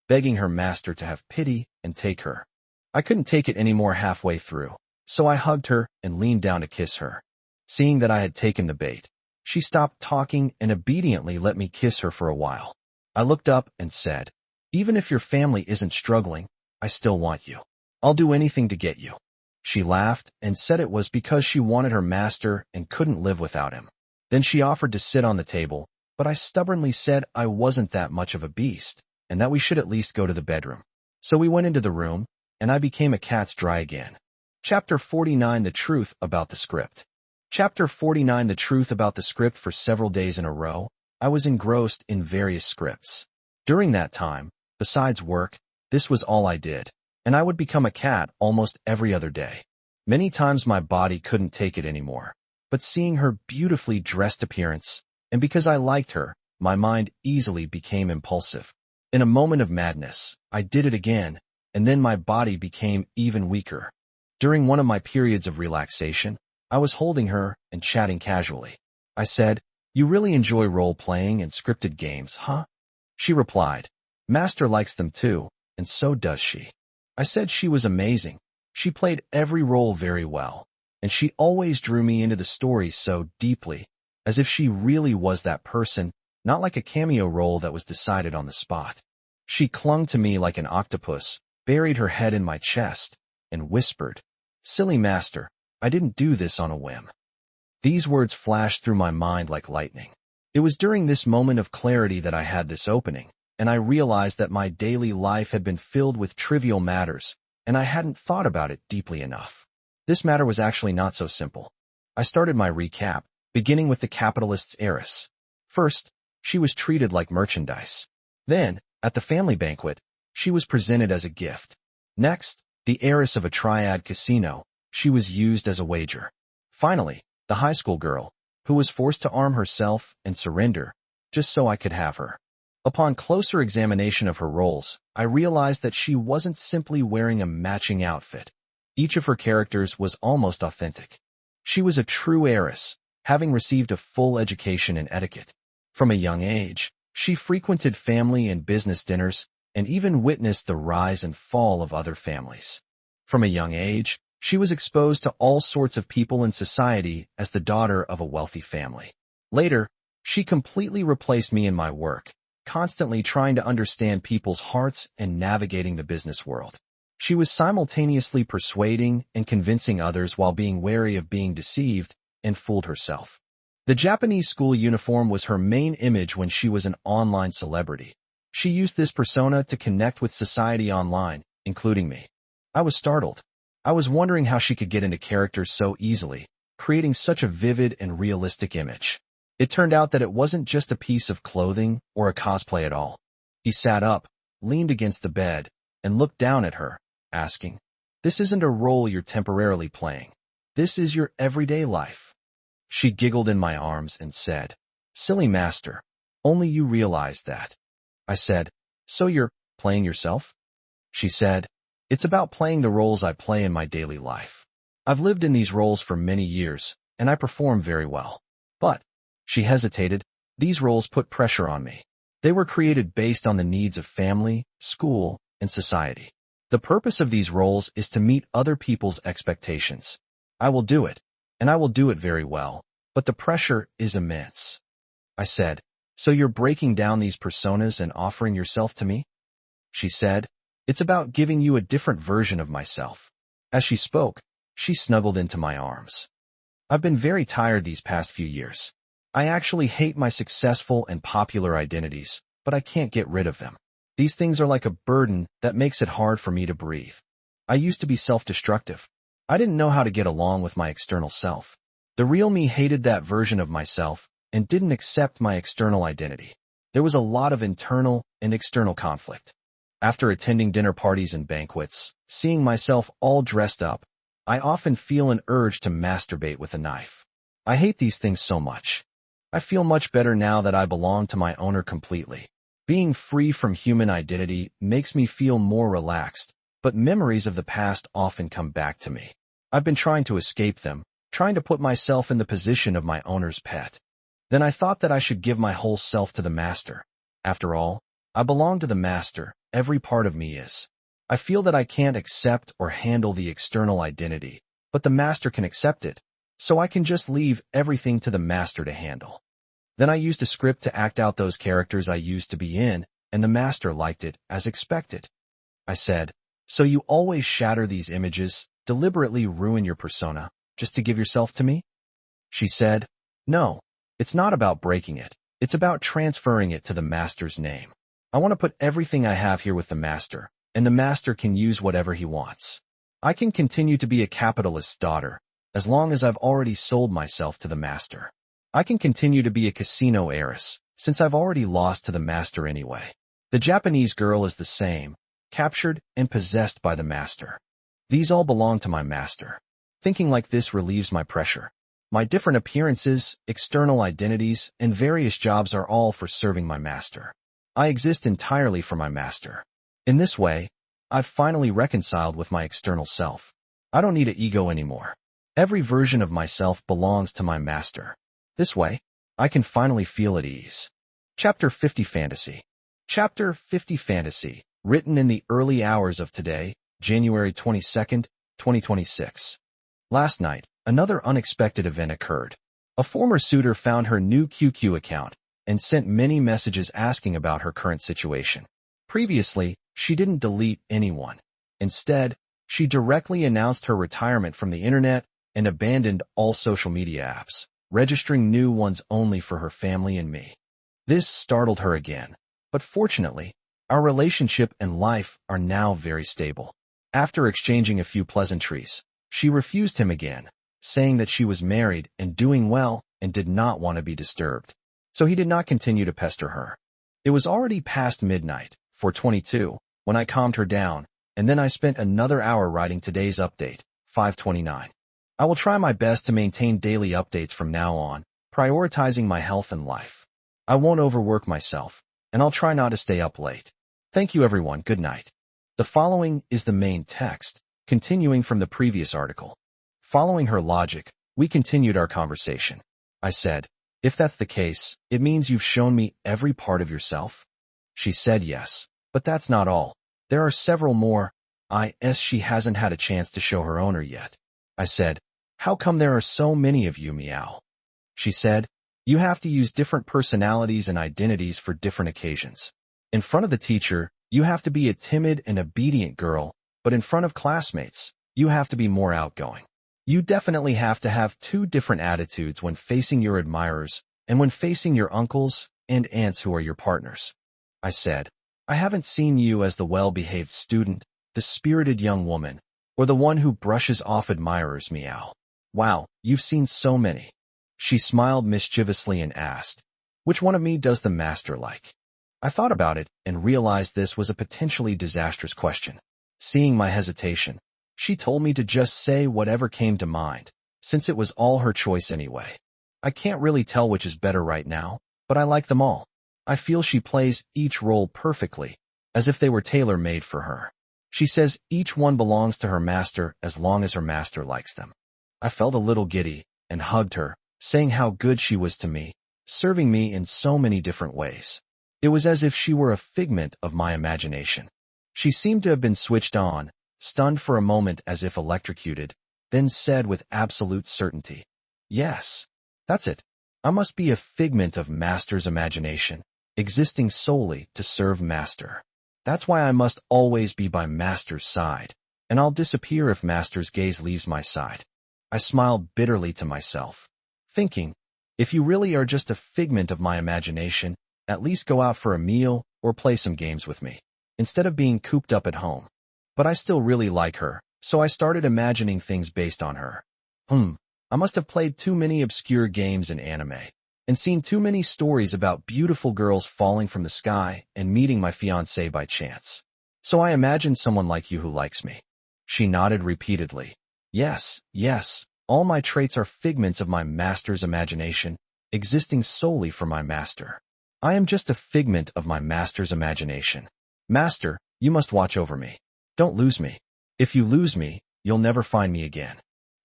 begging her master to have pity and take her. I couldn't take it anymore halfway through, so I hugged her and leaned down to kiss her. Seeing that I had taken the bait, she stopped talking and obediently let me kiss her for a while. I looked up and said, even if your family isn't struggling, I still want you. I'll do anything to get you. She laughed and said it was because she wanted her master and couldn't live without him. Then she offered to sit on the table, but I stubbornly said I wasn't that much of a beast, and that we should at least go to the bedroom. So we went into the room, and I became a cat's dry again. Chapter 49 The Truth About the Script. Chapter 49 The Truth About the Script. For several days in a row, I was engrossed in various scripts. During that time, besides work, this was all I did, and I would become a cat almost every other day. Many times my body couldn't take it anymore, but seeing her beautifully dressed appearance, and because I liked her, my mind easily became impulsive. In a moment of madness, I did it again, and then my body became even weaker. During one of my periods of relaxation, I was holding her and chatting casually. I said, you really enjoy role-playing and scripted games, huh? She replied, Master likes them too, and so does she. I said she was amazing. She played every role very well, and she always drew me into the story so deeply, as if she really was that person, not like a cameo role that was decided on the spot. She clung to me like an octopus, buried her head in my chest, and whispered, Silly master, I didn't do this on a whim. These words flashed through my mind like lightning. It was during this moment of clarity that I had this opening, and I realized that my daily life had been filled with trivial matters, and I hadn't thought about it deeply enough. This matter was actually not so simple. I started my recap, beginning with the capitalist's heiress. First, she was treated like merchandise. Then, at the family banquet, she was presented as a gift. Next, the heiress of a triad casino, she was used as a wager. Finally, the high school girl, who was forced to arm herself and surrender, just so I could have her. Upon closer examination of her roles, I realized that she wasn't simply wearing a matching outfit. Each of her characters was almost authentic. She was a true heiress, having received a full education in etiquette. From a young age, she frequented family and business dinners, and even witnessed the rise and fall of other families. From a young age, she was exposed to all sorts of people in society as the daughter of a wealthy family. Later, she completely replaced me in my work, constantly trying to understand people's hearts and navigating the business world. She was simultaneously persuading and convincing others while being wary of being deceived and fooled herself. The Japanese school uniform was her main image when she was an online celebrity. She used this persona to connect with society online, including me. I was startled. I was wondering how she could get into character so easily, creating such a vivid and realistic image. It turned out that it wasn't just a piece of clothing or a cosplay at all. He sat up, leaned against the bed, and looked down at her, asking, "This isn't a role you're temporarily playing. This is your everyday life." She giggled in my arms and said, "Silly master, only you realize that." I said, "So you're playing yourself?" She said, "It's about playing the roles I play in my daily life. I've lived in these roles for many years, and I perform very well. But," she hesitated, "these roles put pressure on me. They were created based on the needs of family, school, and society. The purpose of these roles is to meet other people's expectations. I will do it, and I will do it very well, but the pressure is immense. I said, so you're breaking down these personas and offering yourself to me? She said, it's about giving you a different version of myself. As she spoke, she snuggled into my arms. I've been very tired these past few years. I actually hate my successful and popular identities, but I can't get rid of them. These things are like a burden that makes it hard for me to breathe. I used to be self-destructive. I didn't know how to get along with my external self. The real me hated that version of myself and didn't accept my external identity. There was a lot of internal and external conflict. After attending dinner parties and banquets, seeing myself all dressed up, I often feel an urge to masturbate with a knife. I hate these things so much. I feel much better now that I belong to my owner completely. Being free from human identity makes me feel more relaxed, but memories of the past often come back to me. I've been trying to escape them, trying to put myself in the position of my owner's pet. Then I thought that I should give my whole self to the master. After all, I belong to the master, every part of me is. I feel that I can't accept or handle the external identity, but the master can accept it, so I can just leave everything to the master to handle. Then I used a script to act out those characters I used to be in, and the master liked it, as expected. I said, so you always shatter these images, deliberately ruin your persona, just to give yourself to me? She said, no, it's not about breaking it. It's about transferring it to the master's name. I want to put everything I have here with the master, and the master can use whatever he wants. I can continue to be a capitalist's daughter, as long as I've already sold myself to the master. I can continue to be a casino heiress, since I've already lost to the master anyway. The Japanese girl is the same, captured and possessed by the master. These all belong to my master. Thinking like this relieves my pressure. My different appearances, external identities, and various jobs are all for serving my master. I exist entirely for my master. In this way, I've finally reconciled with my external self. I don't need an ego anymore. Every version of myself belongs to my master. This way, I can finally feel at ease. Chapter 50 Fantasy. Chapter 50 Fantasy, written in the early hours of today, January 22nd, 2026. Last night, another unexpected event occurred. A former suitor found her new QQ account and sent many messages asking about her current situation. Previously, she didn't delete anyone. Instead, she directly announced her retirement from the internet and abandoned all social media apps, registering new ones only for her family and me. This startled her again, but fortunately, our relationship and life are now very stable. After exchanging a few pleasantries, she refused him again, saying that she was married and doing well and did not want to be disturbed. So he did not continue to pester her. It was already past midnight, 4:22, when I calmed her down, and then I spent another hour writing today's update, 5:29. I will try my best to maintain daily updates from now on, prioritizing my health and life. I won't overwork myself, and I'll try not to stay up late. Thank you everyone, good night. The following is the main text, continuing from the previous article. Following her logic, we continued our conversation. I said, if that's the case, it means you've shown me every part of yourself? She said yes, but that's not all. There are several more. She hasn't had a chance to show her owner yet. I said, how come there are so many of you, meow? She said, you have to use different personalities and identities for different occasions. In front of the teacher, you have to be a timid and obedient girl, but in front of classmates, you have to be more outgoing. You definitely have to have two different attitudes when facing your admirers and when facing your uncles and aunts who are your partners. I said, I haven't seen you as the well-behaved student, the spirited young woman, or the one who brushes off admirers, meow. Wow, you've seen so many. She smiled mischievously and asked, which one of me does the master like? I thought about it and realized this was a potentially disastrous question. Seeing my hesitation, she told me to just say whatever came to mind, since it was all her choice anyway. I can't really tell which is better right now, but I like them all. I feel she plays each role perfectly, as if they were tailor-made for her. She says each one belongs to her master as long as her master likes them. I felt a little giddy and hugged her, saying how good she was to me, serving me in so many different ways. It was as if she were a figment of my imagination. She seemed to have been switched on, stunned for a moment as if electrocuted, then said with absolute certainty, yes, that's it. I must be a figment of Master's imagination, existing solely to serve Master. That's why I must always be by Master's side, and I'll disappear if Master's gaze leaves my side. I smiled bitterly to myself, thinking, if you really are just a figment of my imagination, at least go out for a meal or play some games with me, instead of being cooped up at home. But I still really like her, so I started imagining things based on her. I must have played too many obscure games in anime, and seen too many stories about beautiful girls falling from the sky and meeting my fiancé by chance. So I imagined someone like you who likes me. She nodded repeatedly. Yes, yes, all my traits are figments of my Master's imagination, existing solely for my Master. I am just a figment of my Master's imagination. Master, you must watch over me. Don't lose me. If you lose me, you'll never find me again.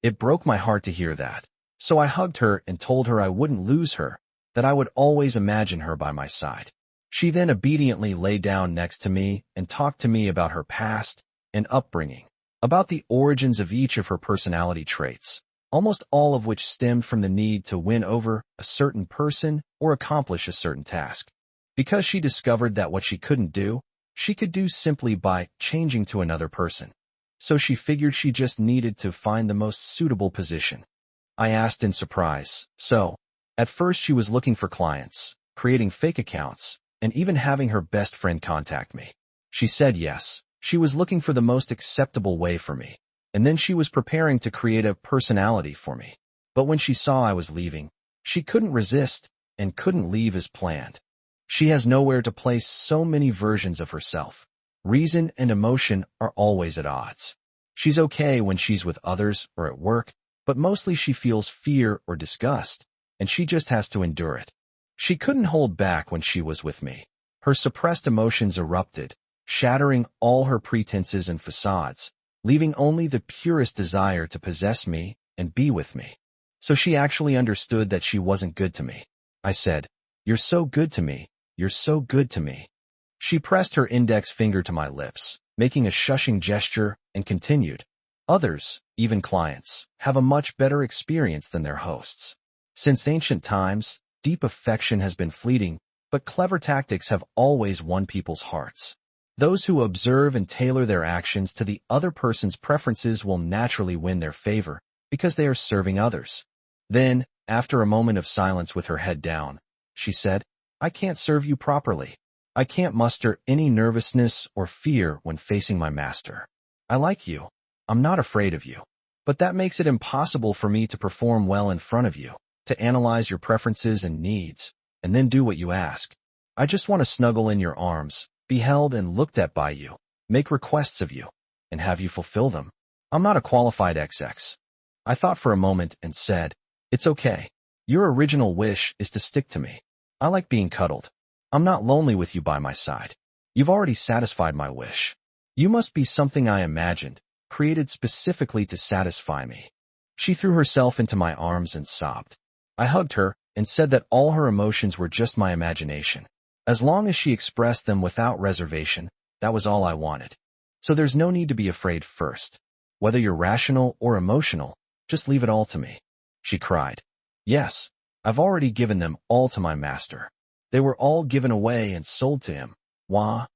It broke my heart to hear that, so I hugged her and told her I wouldn't lose her, that I would always imagine her by my side. She then obediently lay down next to me and talked to me about her past and upbringing, about the origins of each of her personality traits, almost all of which stemmed from the need to win over a certain person or accomplish a certain task. Because she discovered that what she couldn't do, she could do simply by changing to another person. So she figured she just needed to find the most suitable position. I asked in surprise. So, at first she was looking for clients, creating fake accounts, and even having her best friend contact me. She said yes, she was looking for the most acceptable way for me, and then she was preparing to create a personality for me. But when she saw I was leaving, she couldn't resist and couldn't leave as planned. She has nowhere to place so many versions of herself. Reason and emotion are always at odds. She's okay when she's with others or at work, but mostly she feels fear or disgust, and she just has to endure it. She couldn't hold back when she was with me. Her suppressed emotions erupted, shattering all her pretenses and facades, leaving only the purest desire to possess me and be with me. So she actually understood that she wasn't good to me. I said, "You're so good to me. You're so good to me." She pressed her index finger to my lips, making a shushing gesture, and continued, "Others, even clients, have a much better experience than their hosts. Since ancient times, deep affection has been fleeting, but clever tactics have always won people's hearts. Those who observe and tailor their actions to the other person's preferences will naturally win their favor because they are serving others." Then, after a moment of silence with her head down, she said, "I can't serve you properly. I can't muster any nervousness or fear when facing my Master. I like you. I'm not afraid of you. But that makes it impossible for me to perform well in front of you, to analyze your preferences and needs, and then do what you ask. I just want to snuggle in your arms, be held and looked at by you, make requests of you, and have you fulfill them. I'm not a qualified XX." I thought for a moment and said, "It's okay. Your original wish is to stick to me. I like being cuddled. I'm not lonely with you by my side. You've already satisfied my wish. You must be something I imagined, created specifically to satisfy me." She threw herself into my arms and sobbed. I hugged her and said that all her emotions were just my imagination. As long as she expressed them without reservation, that was all I wanted. So there's no need to be afraid first. Whether you're rational or emotional, just leave it all to me. She cried. "Yes, I've already given them all to my Master. They were all given away and sold to him." Wah.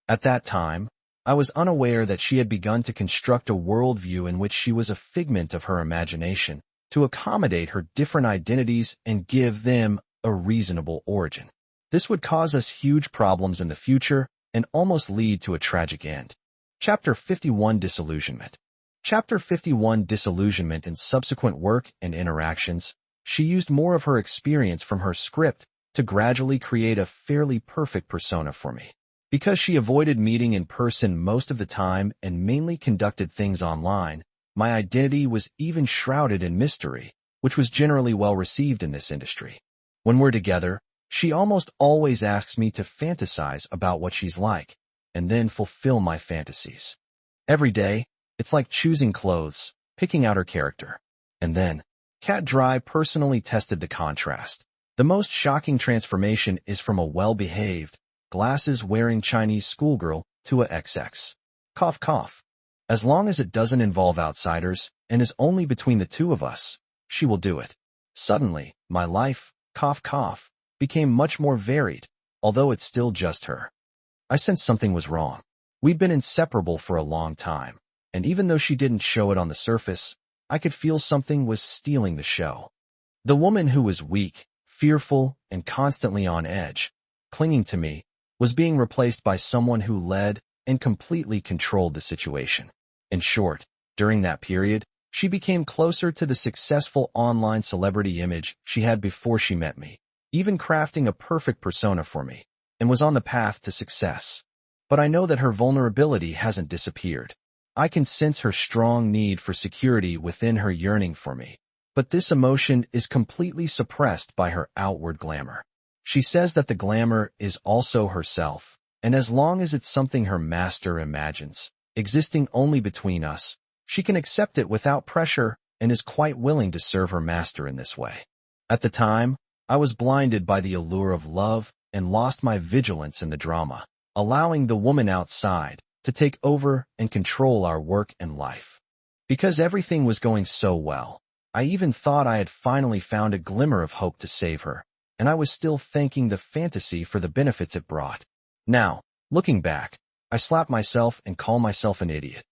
At that time, I was unaware that she had begun to construct a worldview in which she was a figment of her imagination to accommodate her different identities and give them a reasonable origin. This would cause us huge problems in the future and almost lead to a tragic end. Chapter 51 Disillusionment. Chapter 51 Disillusionment. In subsequent work and interactions, she used more of her experience from her script to gradually create a fairly perfect persona for me. Because she avoided meeting in person most of the time and mainly conducted things online, my identity was even shrouded in mystery, which was generally well received in this industry. When we're together, she almost always asks me to fantasize about what she's like, and then fulfill my fantasies. Every day, it's like choosing clothes, picking out her character. And then, Cat Dry personally tested the contrast. The most shocking transformation is from a well-behaved, glasses-wearing Chinese schoolgirl to a XX. Cough cough. As long as it doesn't involve outsiders and is only between the two of us, she will do it. Suddenly, my life, cough cough, became much more varied, although it's still just her. I sensed something was wrong. We'd been inseparable for a long time, and even though she didn't show it on the surface, I could feel something was stealing the show. The woman who was weak, fearful, and constantly on edge, clinging to me, was being replaced by someone who led and completely controlled the situation. In short, during that period, she became closer to the successful online celebrity image she had before she met me, even crafting a perfect persona for me, and was on the path to success. But I know that her vulnerability hasn't disappeared. I can sense her strong need for security within her yearning for me. But this emotion is completely suppressed by her outward glamour. She says that the glamour is also herself, and as long as it's something her master imagines, existing only between us, she can accept it without pressure and is quite willing to serve her master in this way. At the time, I was blinded by the allure of love and lost my vigilance in the drama, allowing the woman outside to take over and control our work and life. Because everything was going so well, I even thought I had finally found a glimmer of hope to save her, and I was still thanking the fantasy for the benefits it brought. Now, looking back, I slap myself and call myself an idiot.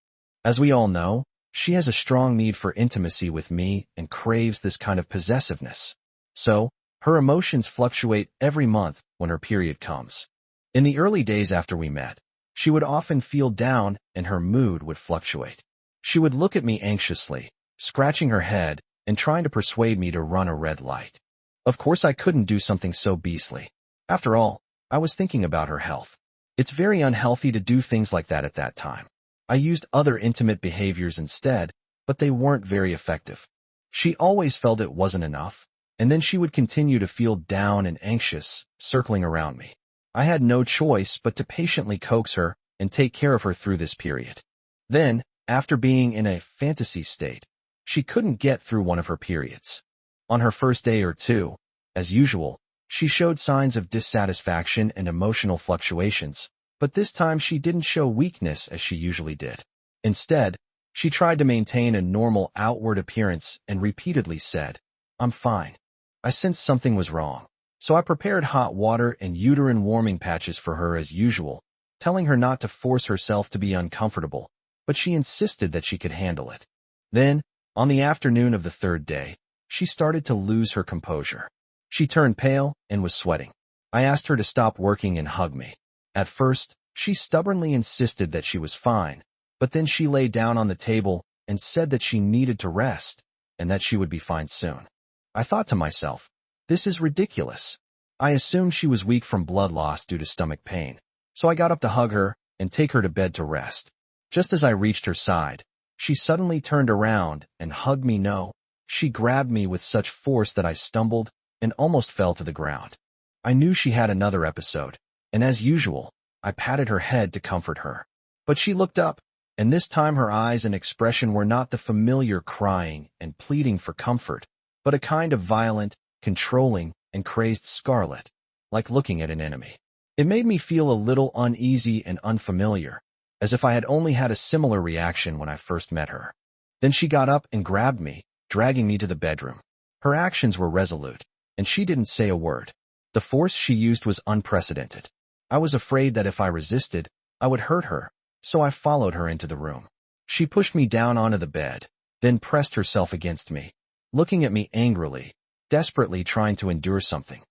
As we all know, she has a strong need for intimacy with me and craves this kind of possessiveness. So, her emotions fluctuate every month when her period comes. In the early days after we met, she would often feel down and her mood would fluctuate. She would look at me anxiously, scratching her head and trying to persuade me to run a red light. Of course I couldn't do something so beastly. After all, I was thinking about her health. It's very unhealthy to do things like that at that time. I used other intimate behaviors instead, but they weren't very effective. She always felt it wasn't enough, and then she would continue to feel down and anxious, circling around me. I had no choice but to patiently coax her and take care of her through this period. Then, after being in a fantasy state, she couldn't get through one of her periods. On her first day or two, as usual, she showed signs of dissatisfaction and emotional fluctuations, but this time she didn't show weakness as she usually did. Instead, she tried to maintain a normal outward appearance and repeatedly said, "I'm fine." I sensed something was wrong, so I prepared hot water and uterine warming patches for her as usual, telling her not to force herself to be uncomfortable, but she insisted that she could handle it. Then, on the afternoon of the third day, she started to lose her composure. She turned pale and was sweating. I asked her to stop working and hug me. At first, she stubbornly insisted that she was fine, but then she lay down on the table and said that she needed to rest and that she would be fine soon. I thought to myself, this is ridiculous. I assumed she was weak from blood loss due to stomach pain, so I got up to hug her and take her to bed to rest. Just as I reached her side, she suddenly turned around and hugged me. No, she grabbed me with such force that I stumbled and almost fell to the ground. I knew she had another episode, and as usual, I patted her head to comfort her. But she looked up, and this time her eyes and expression were not the familiar crying and pleading for comfort, but a kind of violent, controlling, and crazed scarlet, like looking at an enemy. It made me feel a little uneasy and unfamiliar, as if I had only had a similar reaction when I first met her. Then she got up and grabbed me, dragging me to the bedroom. Her actions were resolute, and she didn't say a word. The force she used was unprecedented. I was afraid that if I resisted, I would hurt her, so I followed her into the room. She pushed me down onto the bed, then pressed herself against me, looking at me angrily, desperately trying to endure something.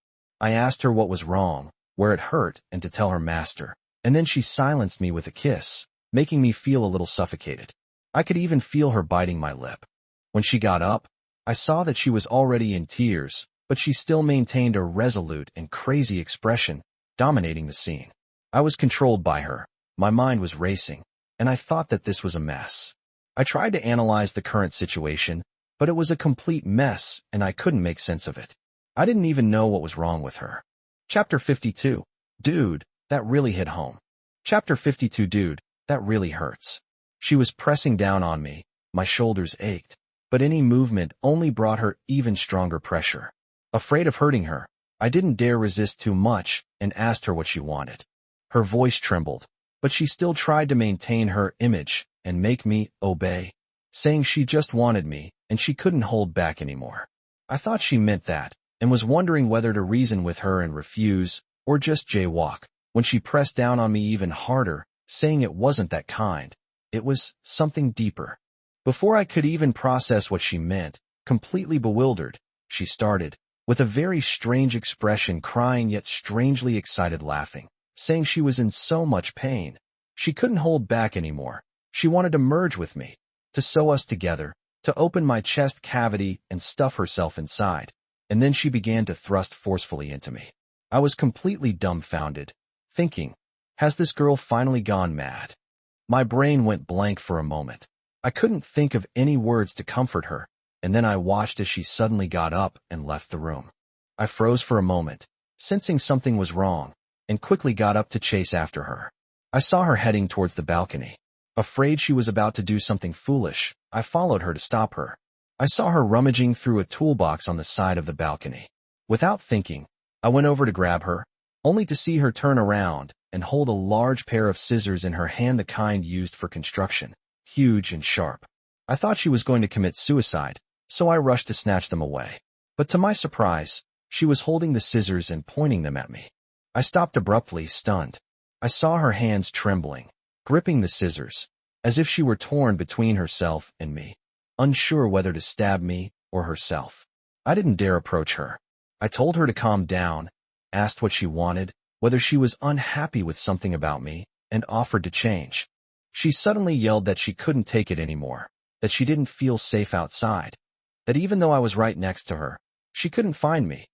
I asked her what was wrong, where it hurt, and to tell her master, and then she silenced me with a kiss, making me feel a little suffocated. I could even feel her biting my lip. When she got up, I saw that she was already in tears, but she still maintained a resolute and crazy expression, dominating the scene. I was controlled by her, my mind was racing, and I thought that this was a mess. I tried to analyze the current situation, but it was a complete mess and I couldn't make sense of it. I didn't even know what was wrong with her. Chapter 52. Dude, that really hit home. Chapter 52. Dude, that really hurts. She was pressing down on me, my shoulders ached, but any movement only brought her even stronger pressure. Afraid of hurting her, I didn't dare resist too much and asked her what she wanted. Her voice trembled, but she still tried to maintain her image and make me obey, saying she just wanted me and she couldn't hold back anymore. I thought she meant that, and was wondering whether to reason with her and refuse, or just jaywalk, when she pressed down on me even harder, saying it wasn't that kind. It was something deeper. Before I could even process what she meant, completely bewildered, she started, with a very strange expression, crying yet strangely excited, laughing, saying she was in so much pain. She couldn't hold back anymore. She wanted to merge with me, to sew us together, to open my chest cavity and stuff herself inside. And then she began to thrust forcefully into me. I was completely dumbfounded, thinking, has this girl finally gone mad? My brain went blank for a moment. I couldn't think of any words to comfort her, and then I watched as she suddenly got up and left the room. I froze for a moment, sensing something was wrong, and quickly got up to chase after her. I saw her heading towards the balcony. Afraid she was about to do something foolish, I followed her to stop her. I saw her rummaging through a toolbox on the side of the balcony. Without thinking, I went over to grab her, only to see her turn around and hold a large pair of scissors in her hand, the kind used for construction, huge and sharp. I thought she was going to commit suicide, so I rushed to snatch them away. But to my surprise, she was holding the scissors and pointing them at me. I stopped abruptly, stunned. I saw her hands trembling, gripping the scissors, as if she were torn between herself and me, unsure whether to stab me or herself. I didn't dare approach her. I told her to calm down, asked what she wanted, whether she was unhappy with something about me, and offered to change. She suddenly yelled that she couldn't take it anymore, that she didn't feel safe outside, that even though I was right next to her, she couldn't find me,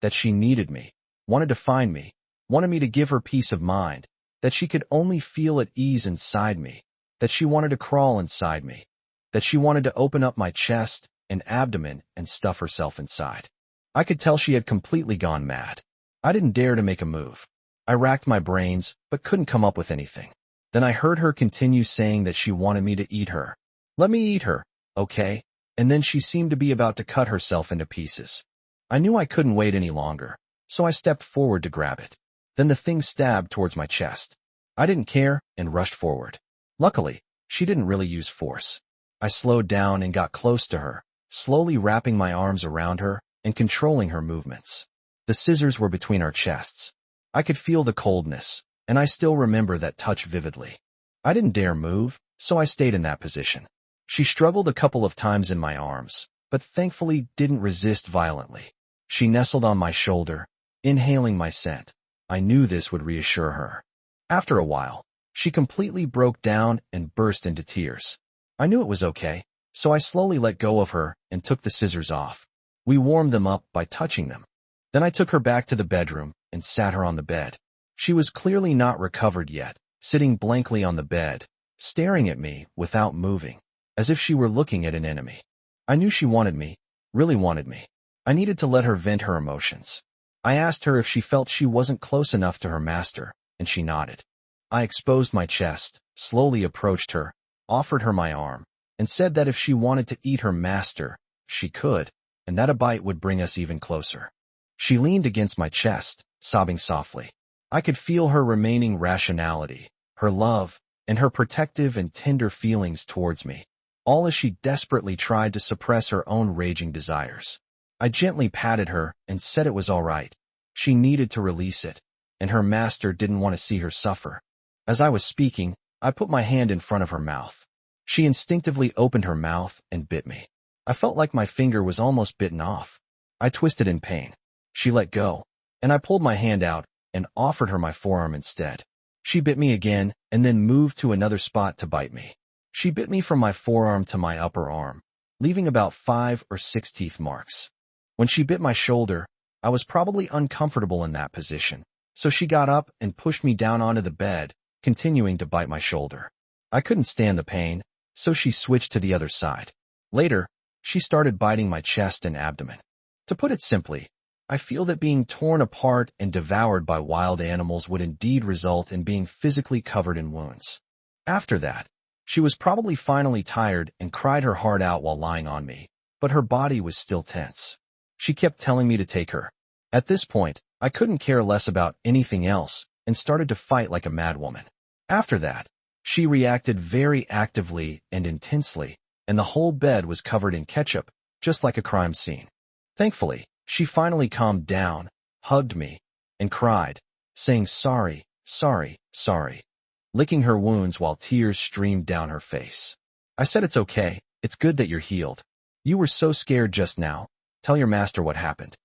that she needed me, wanted to find me, wanted me to give her peace of mind, that she could only feel at ease inside me, that she wanted to crawl inside me, that she wanted to open up my chest and abdomen and stuff herself inside. I could tell she had completely gone mad. I didn't dare to make a move. I racked my brains, but couldn't come up with anything. Then I heard her continue saying that she wanted me to eat her. Let me eat her, okay? And then she seemed to be about to cut herself into pieces. I knew I couldn't wait any longer, so I stepped forward to grab it. Then the thing stabbed towards my chest. I didn't care and rushed forward. Luckily, she didn't really use force. I slowed down and got close to her, slowly wrapping my arms around her and controlling her movements. The scissors were between our chests. I could feel the coldness, and I still remember that touch vividly. I didn't dare move, so I stayed in that position. She struggled a couple of times in my arms, but thankfully didn't resist violently. She nestled on my shoulder, inhaling my scent. I knew this would reassure her. After a while, she completely broke down and burst into tears. I knew it was okay, so I slowly let go of her and took the scissors off. We warmed them up by touching them. Then I took her back to the bedroom and sat her on the bed. She was clearly not recovered yet, sitting blankly on the bed, staring at me without moving, as if she were looking at an enemy. I knew she wanted me, really wanted me. I needed to let her vent her emotions. I asked her if she felt she wasn't close enough to her master, and she nodded. I exposed my chest, slowly approached her, offered her my arm, and said that if she wanted to eat her master, she could, and that a bite would bring us even closer. She leaned against my chest, sobbing softly. I could feel her remaining rationality, her love, and her protective and tender feelings towards me, all as she desperately tried to suppress her own raging desires. I gently patted her and said it was all right. She needed to release it, and her master didn't want to see her suffer. As I was speaking, I put my hand in front of her mouth. She instinctively opened her mouth and bit me. I felt like my finger was almost bitten off. I twisted in pain. She let go, and I pulled my hand out and offered her my forearm instead. She bit me again and then moved to another spot to bite me. She bit me from my forearm to my upper arm, leaving about 5 or 6 teeth marks. When she bit my shoulder, I was probably uncomfortable in that position, so she got up and pushed me down onto the bed, continuing to bite my shoulder. I couldn't stand the pain, so she switched to the other side. Later, she started biting my chest and abdomen. To put it simply, I feel that being torn apart and devoured by wild animals would indeed result in being physically covered in wounds. After that, she was probably finally tired and cried her heart out while lying on me, but her body was still tense. She kept telling me to take her. At this point, I couldn't care less about anything else and started to fight like a madwoman. After that, she reacted very actively and intensely, and the whole bed was covered in ketchup, just like a crime scene. Thankfully, She finally calmed down, hugged me, and cried, saying sorry, sorry, sorry, licking her wounds while tears streamed down her face. I said it's okay, it's good that you're healed. You were so scared just now. Tell your master what happened.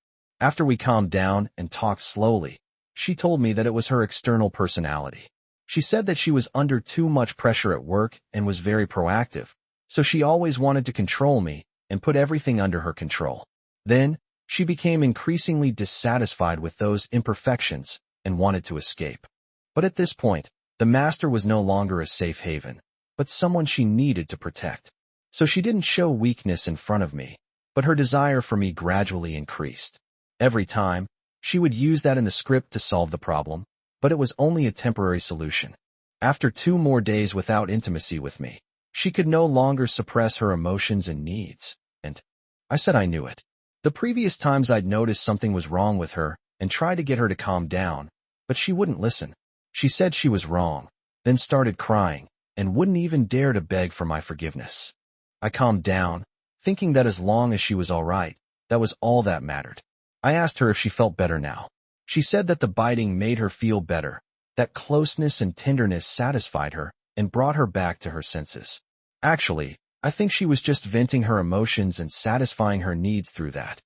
After we calmed down and talked slowly, she told me that it was her external personality. She said that she was under too much pressure at work and was very proactive, so she always wanted to control me and put everything under her control. Then, she became increasingly dissatisfied with those imperfections and wanted to escape. But at this point, the master was no longer a safe haven, but someone she needed to protect. So she didn't show weakness in front of me, but her desire for me gradually increased. Every time, she would use that in the script to solve the problem, but it was only a temporary solution. After 2 more days without intimacy with me, she could no longer suppress her emotions and needs, and I said I knew it. The previous times I'd noticed something was wrong with her and tried to get her to calm down, but she wouldn't listen. She said she was wrong, then started crying, and wouldn't even dare to beg for my forgiveness. I calmed down, thinking that as long as she was all right, that was all that mattered. I asked her if she felt better now. She said that the biting made her feel better, that closeness and tenderness satisfied her and brought her back to her senses. Actually, I think she was just venting her emotions and satisfying her needs through that.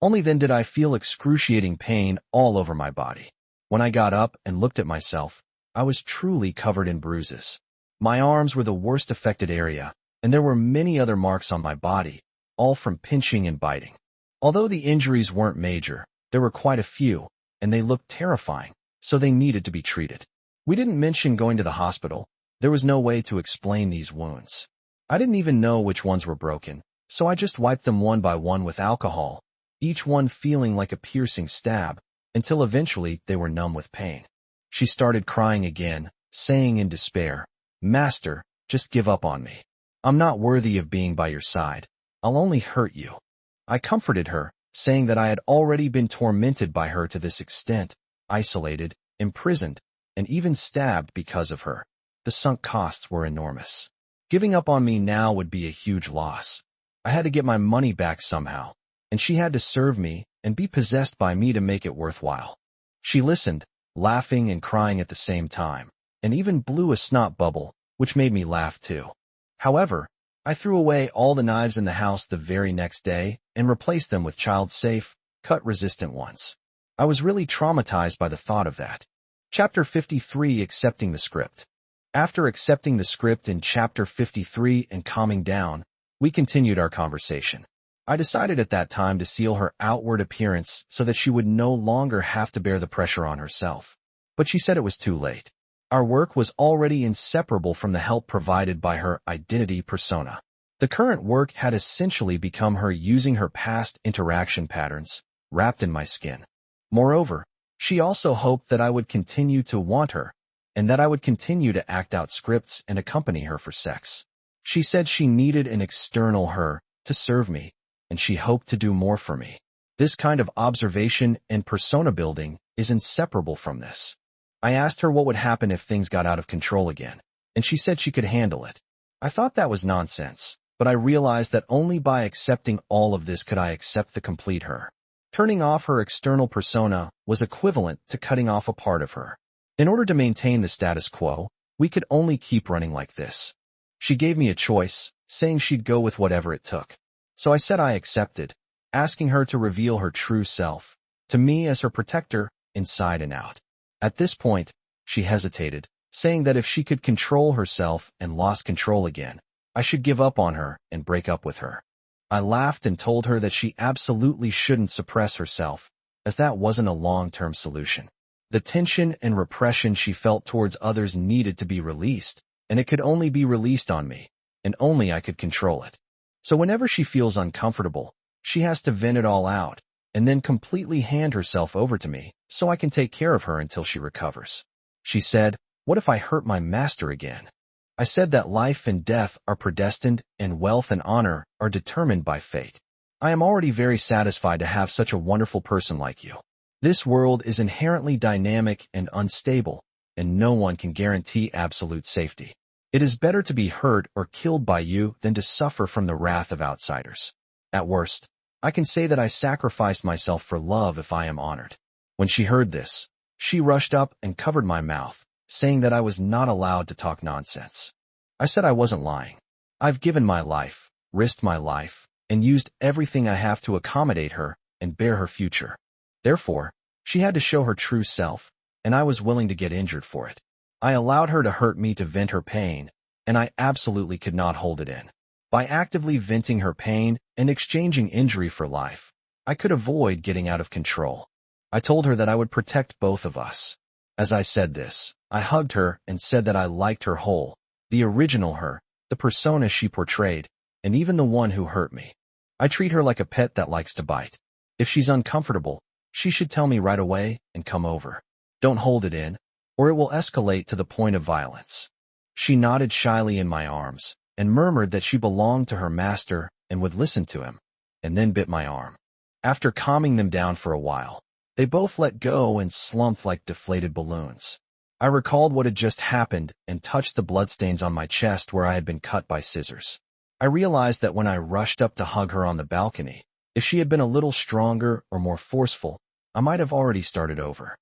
Only then did I feel excruciating pain all over my body. When I got up and looked at myself, I was truly covered in bruises. My arms were the worst affected area, and there were many other marks on my body, all from pinching and biting. Although the injuries weren't major, there were quite a few, and they looked terrifying, so they needed to be treated. We didn't mention going to the hospital. There was no way to explain these wounds. I didn't even know which ones were broken, so I just wiped them one by one with alcohol, each one feeling like a piercing stab, until eventually they were numb with pain. She started crying again, saying in despair, "Master, just give up on me. I'm not worthy of being by your side. I'll only hurt you." I comforted her, saying that I had already been tormented by her to this extent, isolated, imprisoned, and even stabbed because of her. The sunk costs were enormous. Giving up on me now would be a huge loss. I had to get my money back somehow, and she had to serve me and be possessed by me to make it worthwhile. She listened, laughing and crying at the same time, and even blew a snot bubble, which made me laugh too. However, I threw away all the knives in the house the very next day and replaced them with child-safe, cut-resistant ones. I was really traumatized by the thought of that. Chapter 53: Accepting the Script. After accepting the script in Chapter 53 and calming down, we continued our conversation. I decided at that time to seal her outward appearance so that she would no longer have to bear the pressure on herself. But she said it was too late. Our work was already inseparable from the help provided by her identity persona. The current work had essentially become her using her past interaction patterns, wrapped in my skin. Moreover, she also hoped that I would continue to want her, and that I would continue to act out scripts and accompany her for sex. She said she needed an external her to serve me, and she hoped to do more for me. This kind of observation and persona building is inseparable from this. I asked her what would happen if things got out of control again, and she said she could handle it. I thought that was nonsense, but I realized that only by accepting all of this could I accept the complete her. Turning off her external persona was equivalent to cutting off a part of her. In order to maintain the status quo, we could only keep running like this. She gave me a choice, saying she'd go with whatever it took. So I said I accepted, asking her to reveal her true self, to me as her protector, inside and out. At this point, she hesitated, saying that if she could control herself and lost control again, I should give up on her and break up with her. I laughed and told her that she absolutely shouldn't suppress herself, as that wasn't a long-term solution. The tension and repression she felt towards others needed to be released, and it could only be released on me, and only I could control it. So whenever she feels uncomfortable, she has to vent it all out, and then completely hand herself over to me, so I can take care of her until she recovers. She said, "What if I hurt my master again?" I said that life and death are predestined, and wealth and honor are determined by fate. I am already very satisfied to have such a wonderful person like you. This world is inherently dynamic and unstable, and no one can guarantee absolute safety. It is better to be hurt or killed by you than to suffer from the wrath of outsiders. At worst, I can say that I sacrificed myself for love if I am honored. When she heard this, she rushed up and covered my mouth, saying that I was not allowed to talk nonsense. I said I wasn't lying. I've given my life, risked my life, and used everything I have to accommodate her and bear her future. Therefore, she had to show her true self, and I was willing to get injured for it. I allowed her to hurt me to vent her pain, and I absolutely could not hold it in. By actively venting her pain and exchanging injury for life, I could avoid getting out of control. I told her that I would protect both of us. As I said this, I hugged her and said that I liked her whole, the original her, the persona she portrayed, and even the one who hurt me. I treat her like a pet that likes to bite. If she's uncomfortable, she should tell me right away and come over. Don't hold it in, or it will escalate to the point of violence. She nodded shyly in my arms and murmured that she belonged to her master and would listen to him, and then bit my arm. After calming them down for a while, they both let go and slumped like deflated balloons. I recalled what had just happened and touched the bloodstains on my chest where I had been cut by scissors. I realized that when I rushed up to hug her on the balcony, if she had been a little stronger or more forceful, I might have already started over.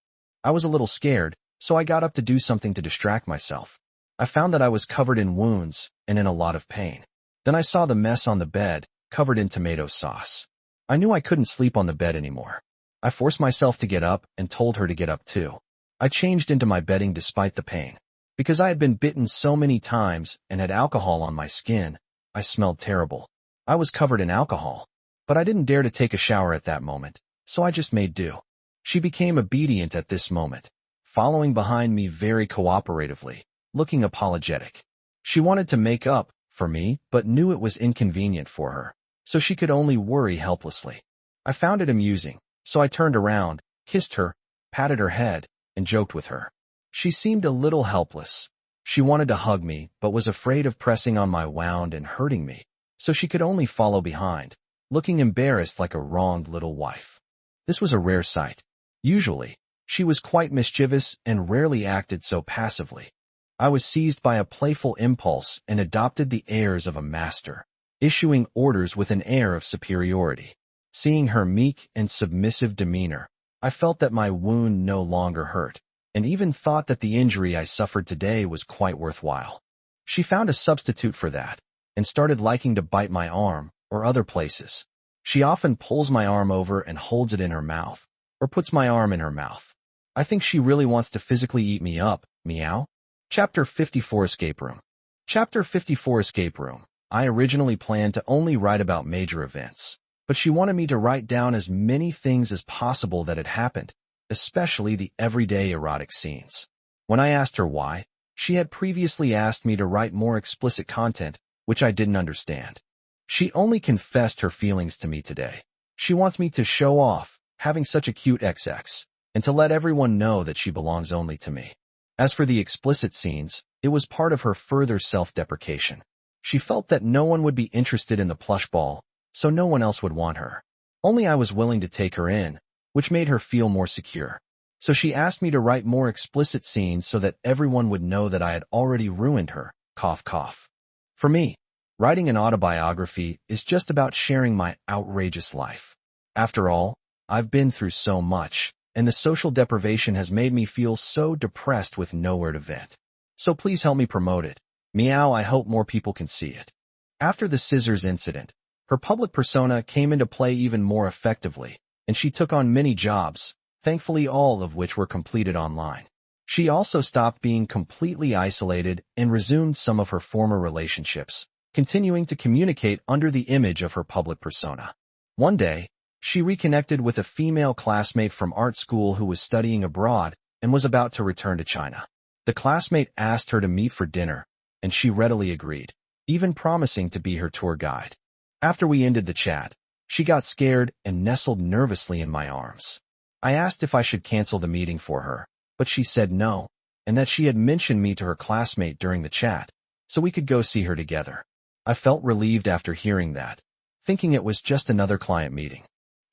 I was a little scared, so I got up to do something to distract myself. I found that I was covered in wounds and in a lot of pain. Then I saw the mess on the bed, covered in tomato sauce. I knew I couldn't sleep on the bed anymore. I forced myself to get up and told her to get up too. I changed into my bedding despite the pain. Because I had been bitten so many times and had alcohol on my skin, I smelled terrible. I was covered in alcohol, but I didn't dare to take a shower at that moment, so I just made do. She became obedient at this moment, following behind me very cooperatively, looking apologetic. She wanted to make up for me, but knew it was inconvenient for her, so she could only worry helplessly. I found it amusing, so I turned around, kissed her, patted her head, and joked with her. She seemed a little helpless. She wanted to hug me, but was afraid of pressing on my wound and hurting me, so she could only follow behind, looking embarrassed like a wronged little wife. This was a rare sight. Usually, she was quite mischievous and rarely acted so passively. I was seized by a playful impulse and adopted the airs of a master, issuing orders with an air of superiority. Seeing her meek and submissive demeanor, I felt that my wound no longer hurt, and even thought that the injury I suffered today was quite worthwhile. She found a substitute for that, and started liking to bite my arm or other places. She often pulls my arm over and holds it in her mouth, or puts my arm in her mouth. I think she really wants to physically eat me up, meow. Chapter 54 Escape Room. Chapter 54 Escape Room. I originally planned to only write about major events, but she wanted me to write down as many things as possible that had happened, especially the everyday erotic scenes. When I asked her why, she had previously asked me to write more explicit content, which I didn't understand. She only confessed her feelings to me today. She wants me to show off, having such a cute XX, and to let everyone know that she belongs only to me. As for the explicit scenes, it was part of her further self-deprecation. She felt that no one would be interested in the plush ball, so no one else would want her. Only I was willing to take her in, which made her feel more secure. So she asked me to write more explicit scenes so that everyone would know that I had already ruined her, cough cough. For me, writing an autobiography is just about sharing my outrageous life. After all, I've been through so much, and the social deprivation has made me feel so depressed with nowhere to vent. So please help me promote it. Meow, I hope more people can see it. After the scissors incident, her public persona came into play even more effectively, and she took on many jobs, thankfully all of which were completed online. She also stopped being completely isolated and resumed some of her former relationships, continuing to communicate under the image of her public persona. One day, she reconnected with a female classmate from art school who was studying abroad and was about to return to China. The classmate asked her to meet for dinner, and she readily agreed, even promising to be her tour guide. After we ended the chat, she got scared and nestled nervously in my arms. I asked if I should cancel the meeting for her, but she said no, and that she had mentioned me to her classmate during the chat, so we could go see her together. I felt relieved after hearing that, thinking it was just another client meeting.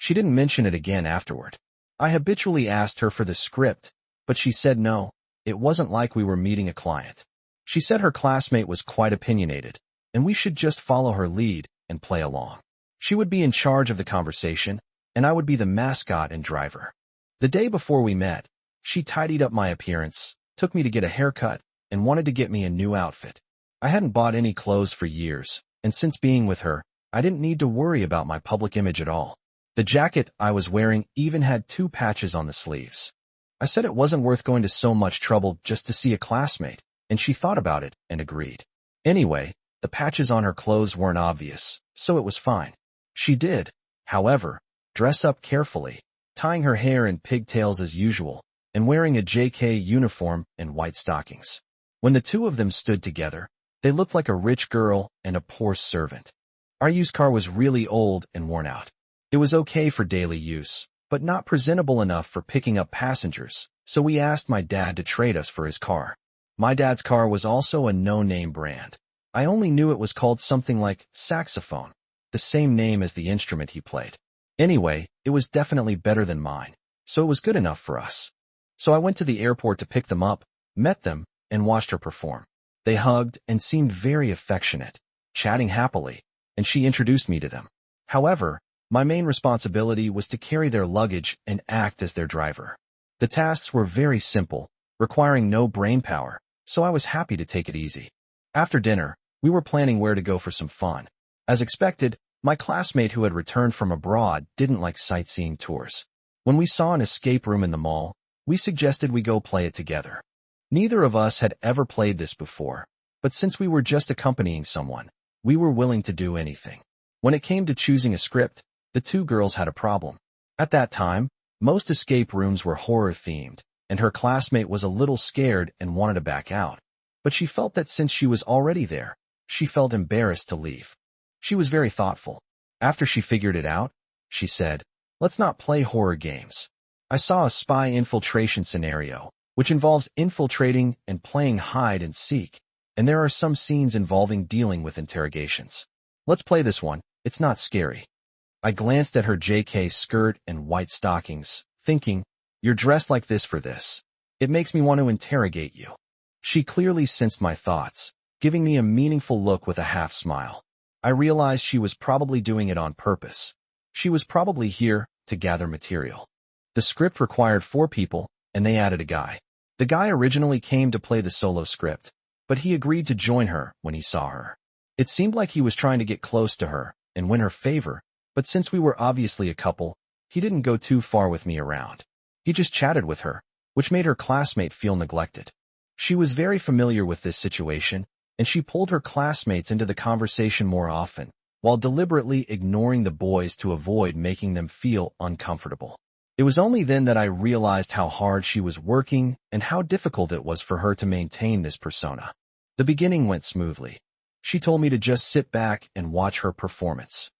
She didn't mention it again afterward. I habitually asked her for the script, but she said no, it wasn't like we were meeting a client. She said her classmate was quite opinionated, and we should just follow her lead and play along. She would be in charge of the conversation, and I would be the mascot and driver. The day before we met, she tidied up my appearance, took me to get a haircut, and wanted to get me a new outfit. I hadn't bought any clothes for years, and since being with her, I didn't need to worry about my public image at all. The jacket I was wearing even had 2 patches on the sleeves. I said it wasn't worth going to so much trouble just to see a classmate, and she thought about it and agreed. Anyway, the patches on her clothes weren't obvious, so it was fine. She did, however, dress up carefully, tying her hair in pigtails as usual, and wearing a JK uniform and white stockings. When the two of them stood together, they looked like a rich girl and a poor servant. Our used car was really old and worn out. It was okay for daily use, but not presentable enough for picking up passengers, so we asked my dad to trade us for his car. My dad's car was also a no-name brand. I only knew it was called something like saxophone, the same name as the instrument he played. Anyway, it was definitely better than mine, so it was good enough for us. So I went to the airport to pick them up, met them, and watched her perform. They hugged and seemed very affectionate, chatting happily, and she introduced me to them. However, my main responsibility was to carry their luggage and act as their driver. The tasks were very simple, requiring no brain power, so I was happy to take it easy. After dinner, we were planning where to go for some fun. As expected, my classmate who had returned from abroad didn't like sightseeing tours. When we saw an escape room in the mall, we suggested we go play it together. Neither of us had ever played this before, but since we were just accompanying someone, we were willing to do anything. When it came to choosing a script, the two girls had a problem. At that time, most escape rooms were horror-themed, and her classmate was a little scared and wanted to back out. But she felt that since she was already there, she felt embarrassed to leave. She was very thoughtful. After she figured it out, she said, "Let's not play horror games. I saw a spy infiltration scenario, which involves infiltrating and playing hide and seek, and there are some scenes involving dealing with interrogations. Let's play this one, it's not scary." I glanced at her JK skirt and white stockings, thinking, "You're dressed like this for this. It makes me want to interrogate you." She clearly sensed my thoughts, giving me a meaningful look with a half smile. I realized she was probably doing it on purpose. She was probably here to gather material. The script required 4 people, and they added a guy. The guy originally came to play the solo script, but he agreed to join her when he saw her. It seemed like he was trying to get close to her and win her favor, but since we were obviously a couple, he didn't go too far with me around. He just chatted with her, which made her classmate feel neglected. She was very familiar with this situation, and she pulled her classmates into the conversation more often, while deliberately ignoring the boys to avoid making them feel uncomfortable. It was only then that I realized how hard she was working and how difficult it was for her to maintain this persona. The beginning went smoothly. She told me to just sit back and watch her performance.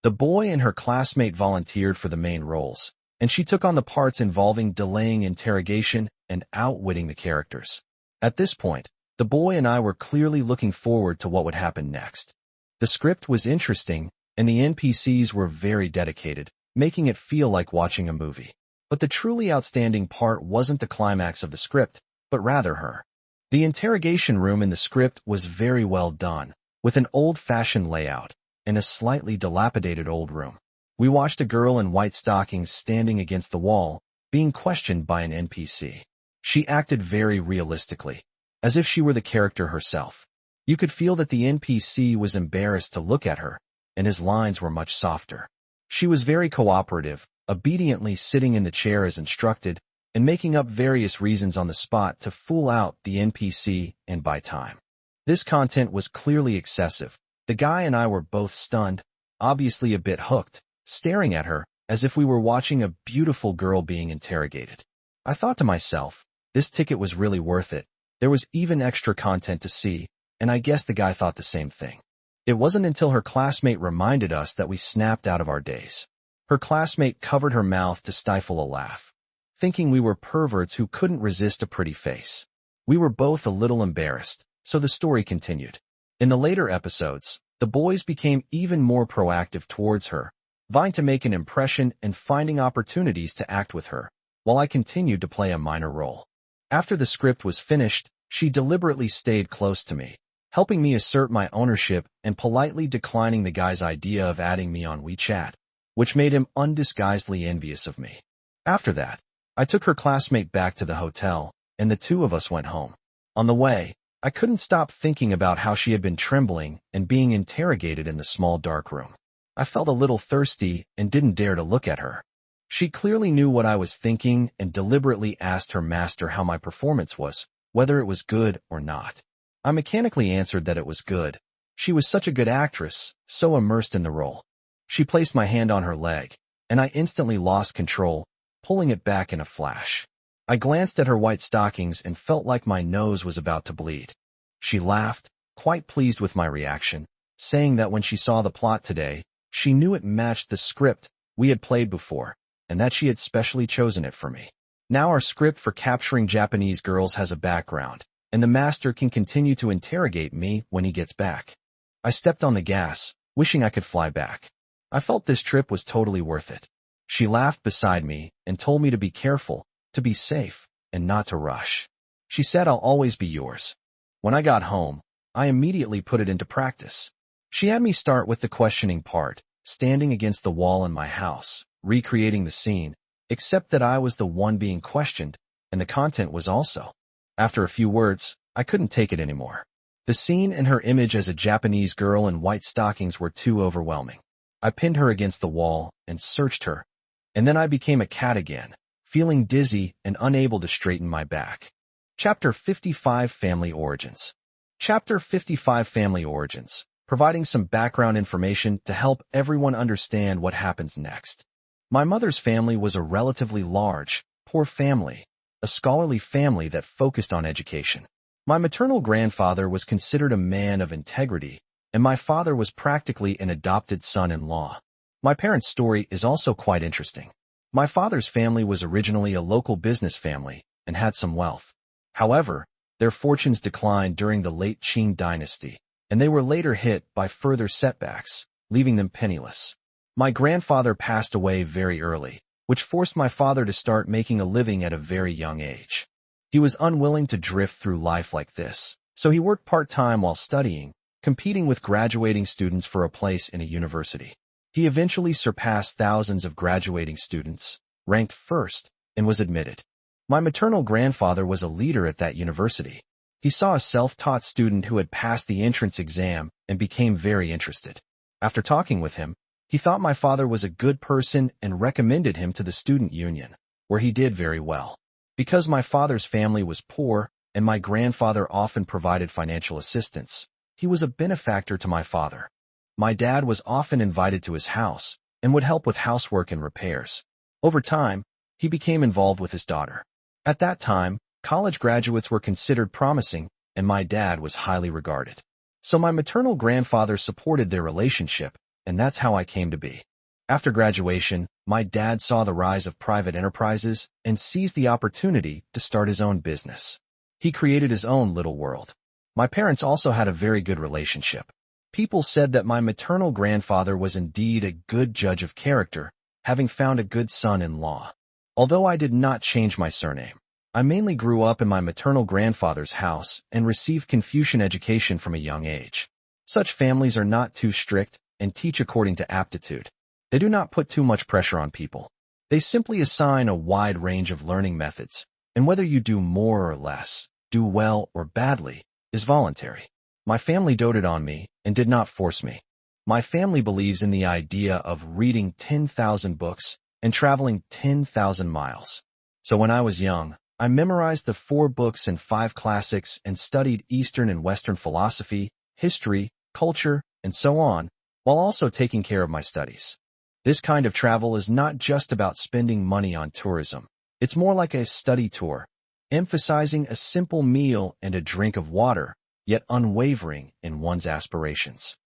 The boy and her classmate volunteered for the main roles, and she took on the parts involving delaying interrogation and outwitting the characters. At this point, the boy and I were clearly looking forward to what would happen next. The script was interesting, and the NPCs were very dedicated, making it feel like watching a movie. But the truly outstanding part wasn't the climax of the script, but rather her. The interrogation room in the script was very well done, with an old-fashioned layout and a slightly dilapidated old room. We watched a girl in white stockings standing against the wall, being questioned by an NPC. She acted very realistically, as if she were the character herself. You could feel that the NPC was embarrassed to look at her, and his lines were much softer. She was very cooperative, obediently sitting in the chair as instructed, and making up various reasons on the spot to fool out the NPC and buy time. This content was clearly excessive. The guy and I were both stunned, obviously a bit hooked, staring at her as if we were watching a beautiful girl being interrogated. I thought to myself, this ticket was really worth it. There was even extra content to see, and I guess the guy thought the same thing. It wasn't until her classmate reminded us that we snapped out of our days. Her classmate covered her mouth to stifle a laugh, thinking we were perverts who couldn't resist a pretty face. We were both a little embarrassed, so the story continued. In the later episodes, the boys became even more proactive towards her, vying to make an impression and finding opportunities to act with her, while I continued to play a minor role. After the script was finished, she deliberately stayed close to me, helping me assert my ownership and politely declining the guy's idea of adding me on WeChat, which made him undisguisedly envious of me. After that, I took her classmate back to the hotel, and the two of us went home. On the way, I couldn't stop thinking about how she had been trembling and being interrogated in the small dark room. I felt a little thirsty and didn't dare to look at her. She clearly knew what I was thinking and deliberately asked her master how my performance was, whether it was good or not. I mechanically answered that it was good. She was such a good actress, so immersed in the role. She placed my hand on her leg, and I instantly lost control, pulling it back in a flash. I glanced at her white stockings and felt like my nose was about to bleed. She laughed, quite pleased with my reaction, saying that when she saw the plot today, she knew it matched the script we had played before, and that she had specially chosen it for me. Now our script for capturing Japanese girls has a background, and the master can continue to interrogate me when he gets back. I stepped on the gas, wishing I could fly back. I felt this trip was totally worth it. She laughed beside me and told me to be careful, to be safe, and not to rush. She said I'll always be yours. When I got home, I immediately put it into practice. She had me start with the questioning part, standing against the wall in my house, recreating the scene, except that I was the one being questioned, and the content was also. After a few words, I couldn't take it anymore. The scene and her image as a Japanese girl in white stockings were too overwhelming. I pinned her against the wall and searched her, and then I became a cat again, feeling dizzy and unable to straighten my back. Chapter 55 Family Origins. Chapter 55 Family Origins, providing some background information to help everyone understand what happens next. My mother's family was a relatively large, poor family, a scholarly family that focused on education. My maternal grandfather was considered a man of integrity, and my father was practically an adopted son-in-law. My parents' story is also quite interesting. My father's family was originally a local business family and had some wealth. However, their fortunes declined during the late Qing dynasty, and they were later hit by further setbacks, leaving them penniless. My grandfather passed away very early, which forced my father to start making a living at a very young age. He was unwilling to drift through life like this, so he worked part-time while studying, competing with graduating students for a place in a university. He eventually surpassed thousands of graduating students, ranked first, and was admitted. My maternal grandfather was a leader at that university. He saw a self-taught student who had passed the entrance exam and became very interested. After talking with him, he thought my father was a good person and recommended him to the student union, where he did very well. Because my father's family was poor and my grandfather often provided financial assistance, he was a benefactor to my father. My dad was often invited to his house and would help with housework and repairs. Over time, he became involved with his daughter. At that time, college graduates were considered promising, and my dad was highly regarded. So my maternal grandfather supported their relationship, and that's how I came to be. After graduation, my dad saw the rise of private enterprises and seized the opportunity to start his own business. He created his own little world. My parents also had a very good relationship. People said that my maternal grandfather was indeed a good judge of character, having found a good son-in-law. Although I did not change my surname, I mainly grew up in my maternal grandfather's house and received Confucian education from a young age. Such families are not too strict and teach according to aptitude. They do not put too much pressure on people. They simply assign a wide range of learning methods, and whether you do more or less, do well or badly, is voluntary. My family doted on me and did not force me. My family believes in the idea of reading 10,000 books and traveling 10,000 miles. So when I was young, I memorized the 4 books and 5 classics and studied Eastern and Western philosophy, history, culture, and so on, while also taking care of my studies. This kind of travel is not just about spending money on tourism. It's more like a study tour, emphasizing a simple meal and a drink of water, yet unwavering in one's aspirations.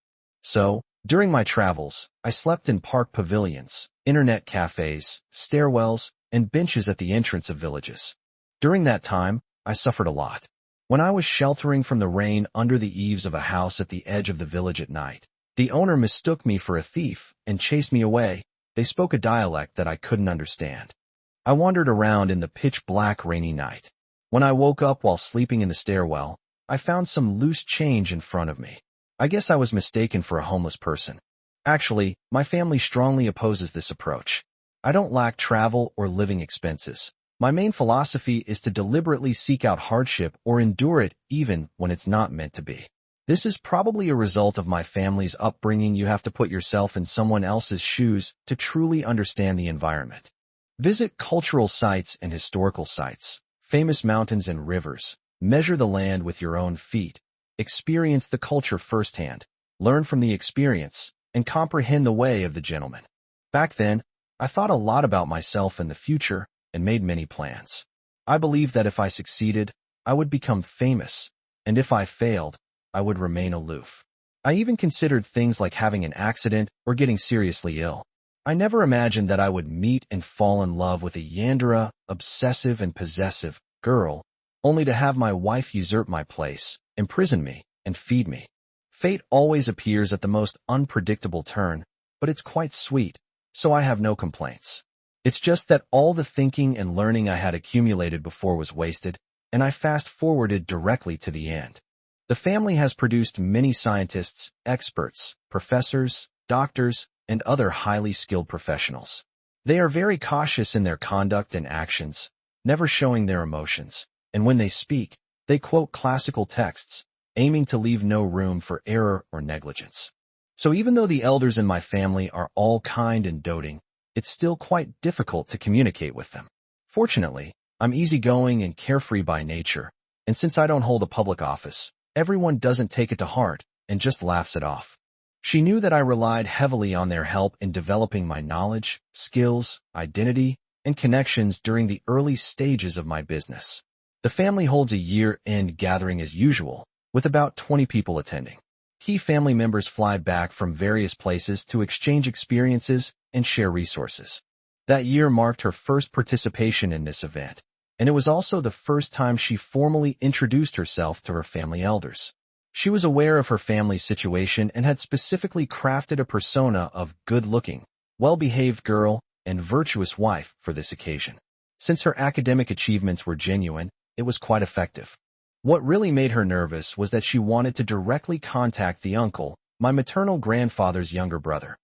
So, during my travels, I slept in park pavilions, internet cafes, stairwells, and benches at the entrance of villages. During that time, I suffered a lot. When I was sheltering from the rain under the eaves of a house at the edge of the village at night, the owner mistook me for a thief and chased me away. They spoke a dialect that I couldn't understand. I wandered around in the pitch-black rainy night. When I woke up while sleeping in the stairwell, I found some loose change in front of me. I guess I was mistaken for a homeless person. Actually, my family strongly opposes this approach. I don't lack travel or living expenses. My main philosophy is to deliberately seek out hardship or endure it even when it's not meant to be. This is probably a result of my family's upbringing. You have to put yourself in someone else's shoes to truly understand the environment. Visit cultural sites and historical sites, famous mountains and rivers. Measure the land with your own feet. Experience the culture firsthand. Learn from the experience and comprehend the way of the gentleman. Back then, I thought a lot about myself and the future and made many plans. I believed that if I succeeded, I would become famous, and if I failed, I would remain aloof. I even considered things like having an accident or getting seriously ill. I never imagined that I would meet and fall in love with a Yandere, obsessive and possessive girl, only to have my wife usurp my place, imprison me, and feed me. Fate always appears at the most unpredictable turn, but it's quite sweet, so I have no complaints. It's just that all the thinking and learning I had accumulated before was wasted, and I fast-forwarded directly to the end. The family has produced many scientists, experts, professors, doctors, and other highly skilled professionals. They are very cautious in their conduct and actions, never showing their emotions, and when they speak, they quote classical texts, aiming to leave no room for error or negligence. So even though the elders in my family are all kind and doting, it's still quite difficult to communicate with them. Fortunately, I'm easygoing and carefree by nature, and since I don't hold a public office, everyone doesn't take it to heart and just laughs it off. She knew that I relied heavily on their help in developing my knowledge, skills, identity, and connections during the early stages of my business. The family holds a year-end gathering as usual, with about 20 people attending. Key family members fly back from various places to exchange experiences and share resources. That year marked her first participation in this event, and it was also the first time she formally introduced herself to her family elders. She was aware of her family's situation and had specifically crafted a persona of good-looking, well-behaved girl and virtuous wife for this occasion. Since her academic achievements were genuine, it was quite effective. What really made her nervous was that she wanted to directly contact the uncle, my maternal grandfather's younger brother,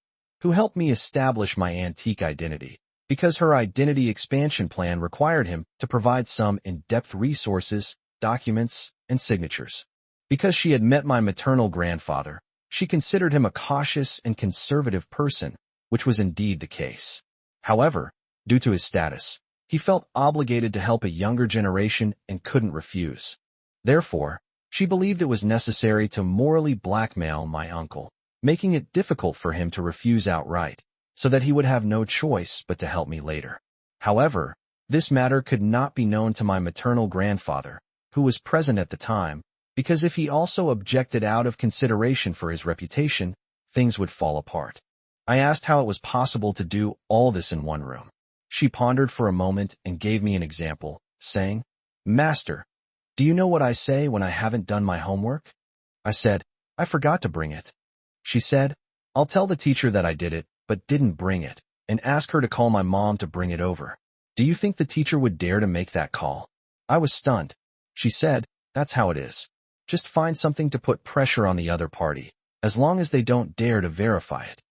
who helped me establish my antique identity, because her identity expansion plan required him to provide some in-depth resources, documents, and signatures. Because she had met my maternal grandfather, she considered him a cautious and conservative person, which was indeed the case. However, due to his status, he felt obligated to help a younger generation and couldn't refuse. Therefore, she believed it was necessary to morally blackmail my uncle, making it difficult for him to refuse outright, so that he would have no choice but to help me later. However, this matter could not be known to my maternal grandfather, who was present at the time, because if he also objected out of consideration for his reputation, things would fall apart. I asked how it was possible to do all this in one room. She pondered for a moment and gave me an example, saying, "Master, do you know what I say when I haven't done my homework?" I said, "I forgot to bring it." She said, "I'll tell the teacher that I did it, but didn't bring it, and ask her to call my mom to bring it over. Do you think the teacher would dare to make that call?" I was stunned. She said, "That's how it is. Just find something to put pressure on the other party, as long as they don't dare to verify it."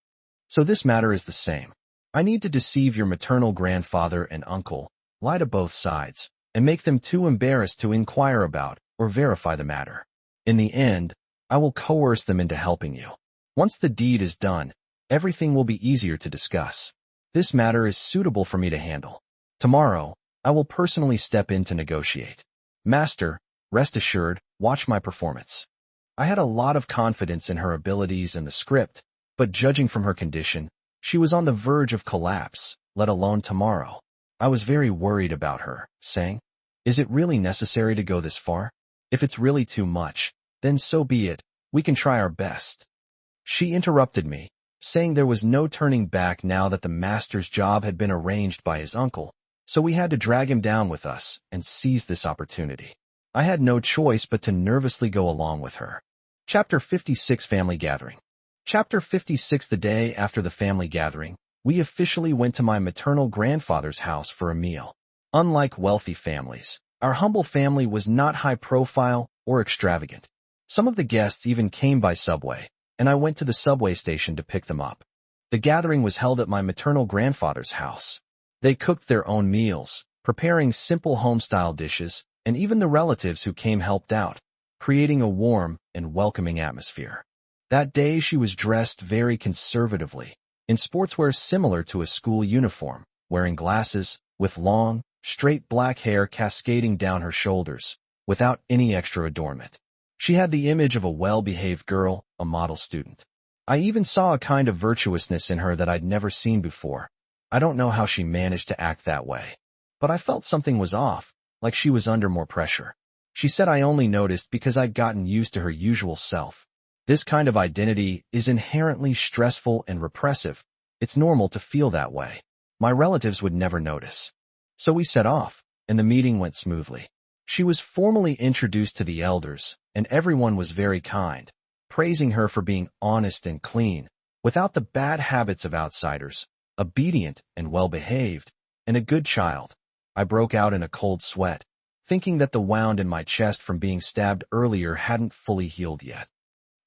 So this matter is the same. I need to deceive your maternal grandfather and uncle, lie to both sides, and make them too embarrassed to inquire about or verify the matter. In the end, I will coerce them into helping you. Once the deed is done, everything will be easier to discuss. This matter is suitable for me to handle. Tomorrow, I will personally step in to negotiate. Master, rest assured, watch my performance. I had a lot of confidence in her abilities and the script, but judging from her condition, she was on the verge of collapse, let alone tomorrow. I was very worried about her, saying, "Is it really necessary to go this far? If it's really too much, then so be it. We can try our best." She interrupted me, saying there was no turning back now that the master's job had been arranged by his uncle, so we had to drag him down with us and seize this opportunity. I had no choice but to nervously go along with her. Chapter 56 Family Gathering. Chapter 56 The day after the family gathering, we officially went to my maternal grandfather's house for a meal. Unlike wealthy families, our humble family was not high profile or extravagant. Some of the guests even came by subway, and I went to the subway station to pick them up. The gathering was held at my maternal grandfather's house. They cooked their own meals, preparing simple home-style dishes, and even the relatives who came helped out, creating a warm and welcoming atmosphere. That day she was dressed very conservatively, in sportswear similar to a school uniform, wearing glasses, with long, straight black hair cascading down her shoulders, without any extra adornment. She had the image of a well-behaved girl, a model student. I even saw a kind of virtuousness in her that I'd never seen before. I don't know how she managed to act that way, but I felt something was off, like she was under more pressure. She said I only noticed because I'd gotten used to her usual self. This kind of identity is inherently stressful and repressive. It's normal to feel that way. My relatives would never notice. So we set off, and the meeting went smoothly. She was formally introduced to the elders, and everyone was very kind, praising her for being honest and clean, without the bad habits of outsiders, obedient and well-behaved, and a good child. I broke out in a cold sweat, thinking that the wound in my chest from being stabbed earlier hadn't fully healed yet.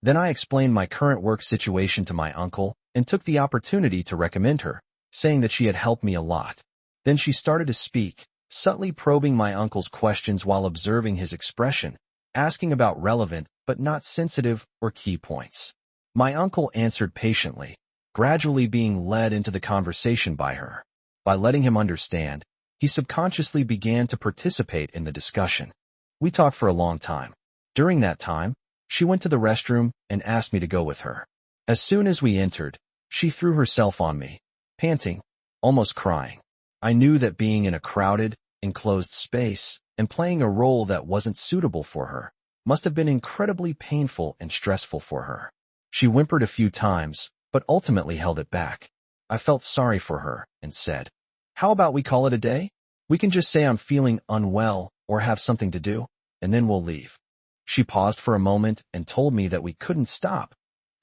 Then I explained my current work situation to my uncle and took the opportunity to recommend her, saying that she had helped me a lot. Then she started to speak, subtly probing my uncle's questions while observing his expression, asking about relevant but not sensitive or key points. My uncle answered patiently, gradually being led into the conversation by her. By letting him understand, he subconsciously began to participate in the discussion. We talked for a long time. During that time, she went to the restroom and asked me to go with her. As soon as we entered, she threw herself on me, panting, almost crying. I knew that being in a crowded, enclosed space and playing a role that wasn't suitable for her must have been incredibly painful and stressful for her. She whimpered a few times, but ultimately held it back. I felt sorry for her and said, "How about we call it a day? We can just say I'm feeling unwell or have something to do, and then we'll leave." She paused for a moment and told me that we couldn't stop.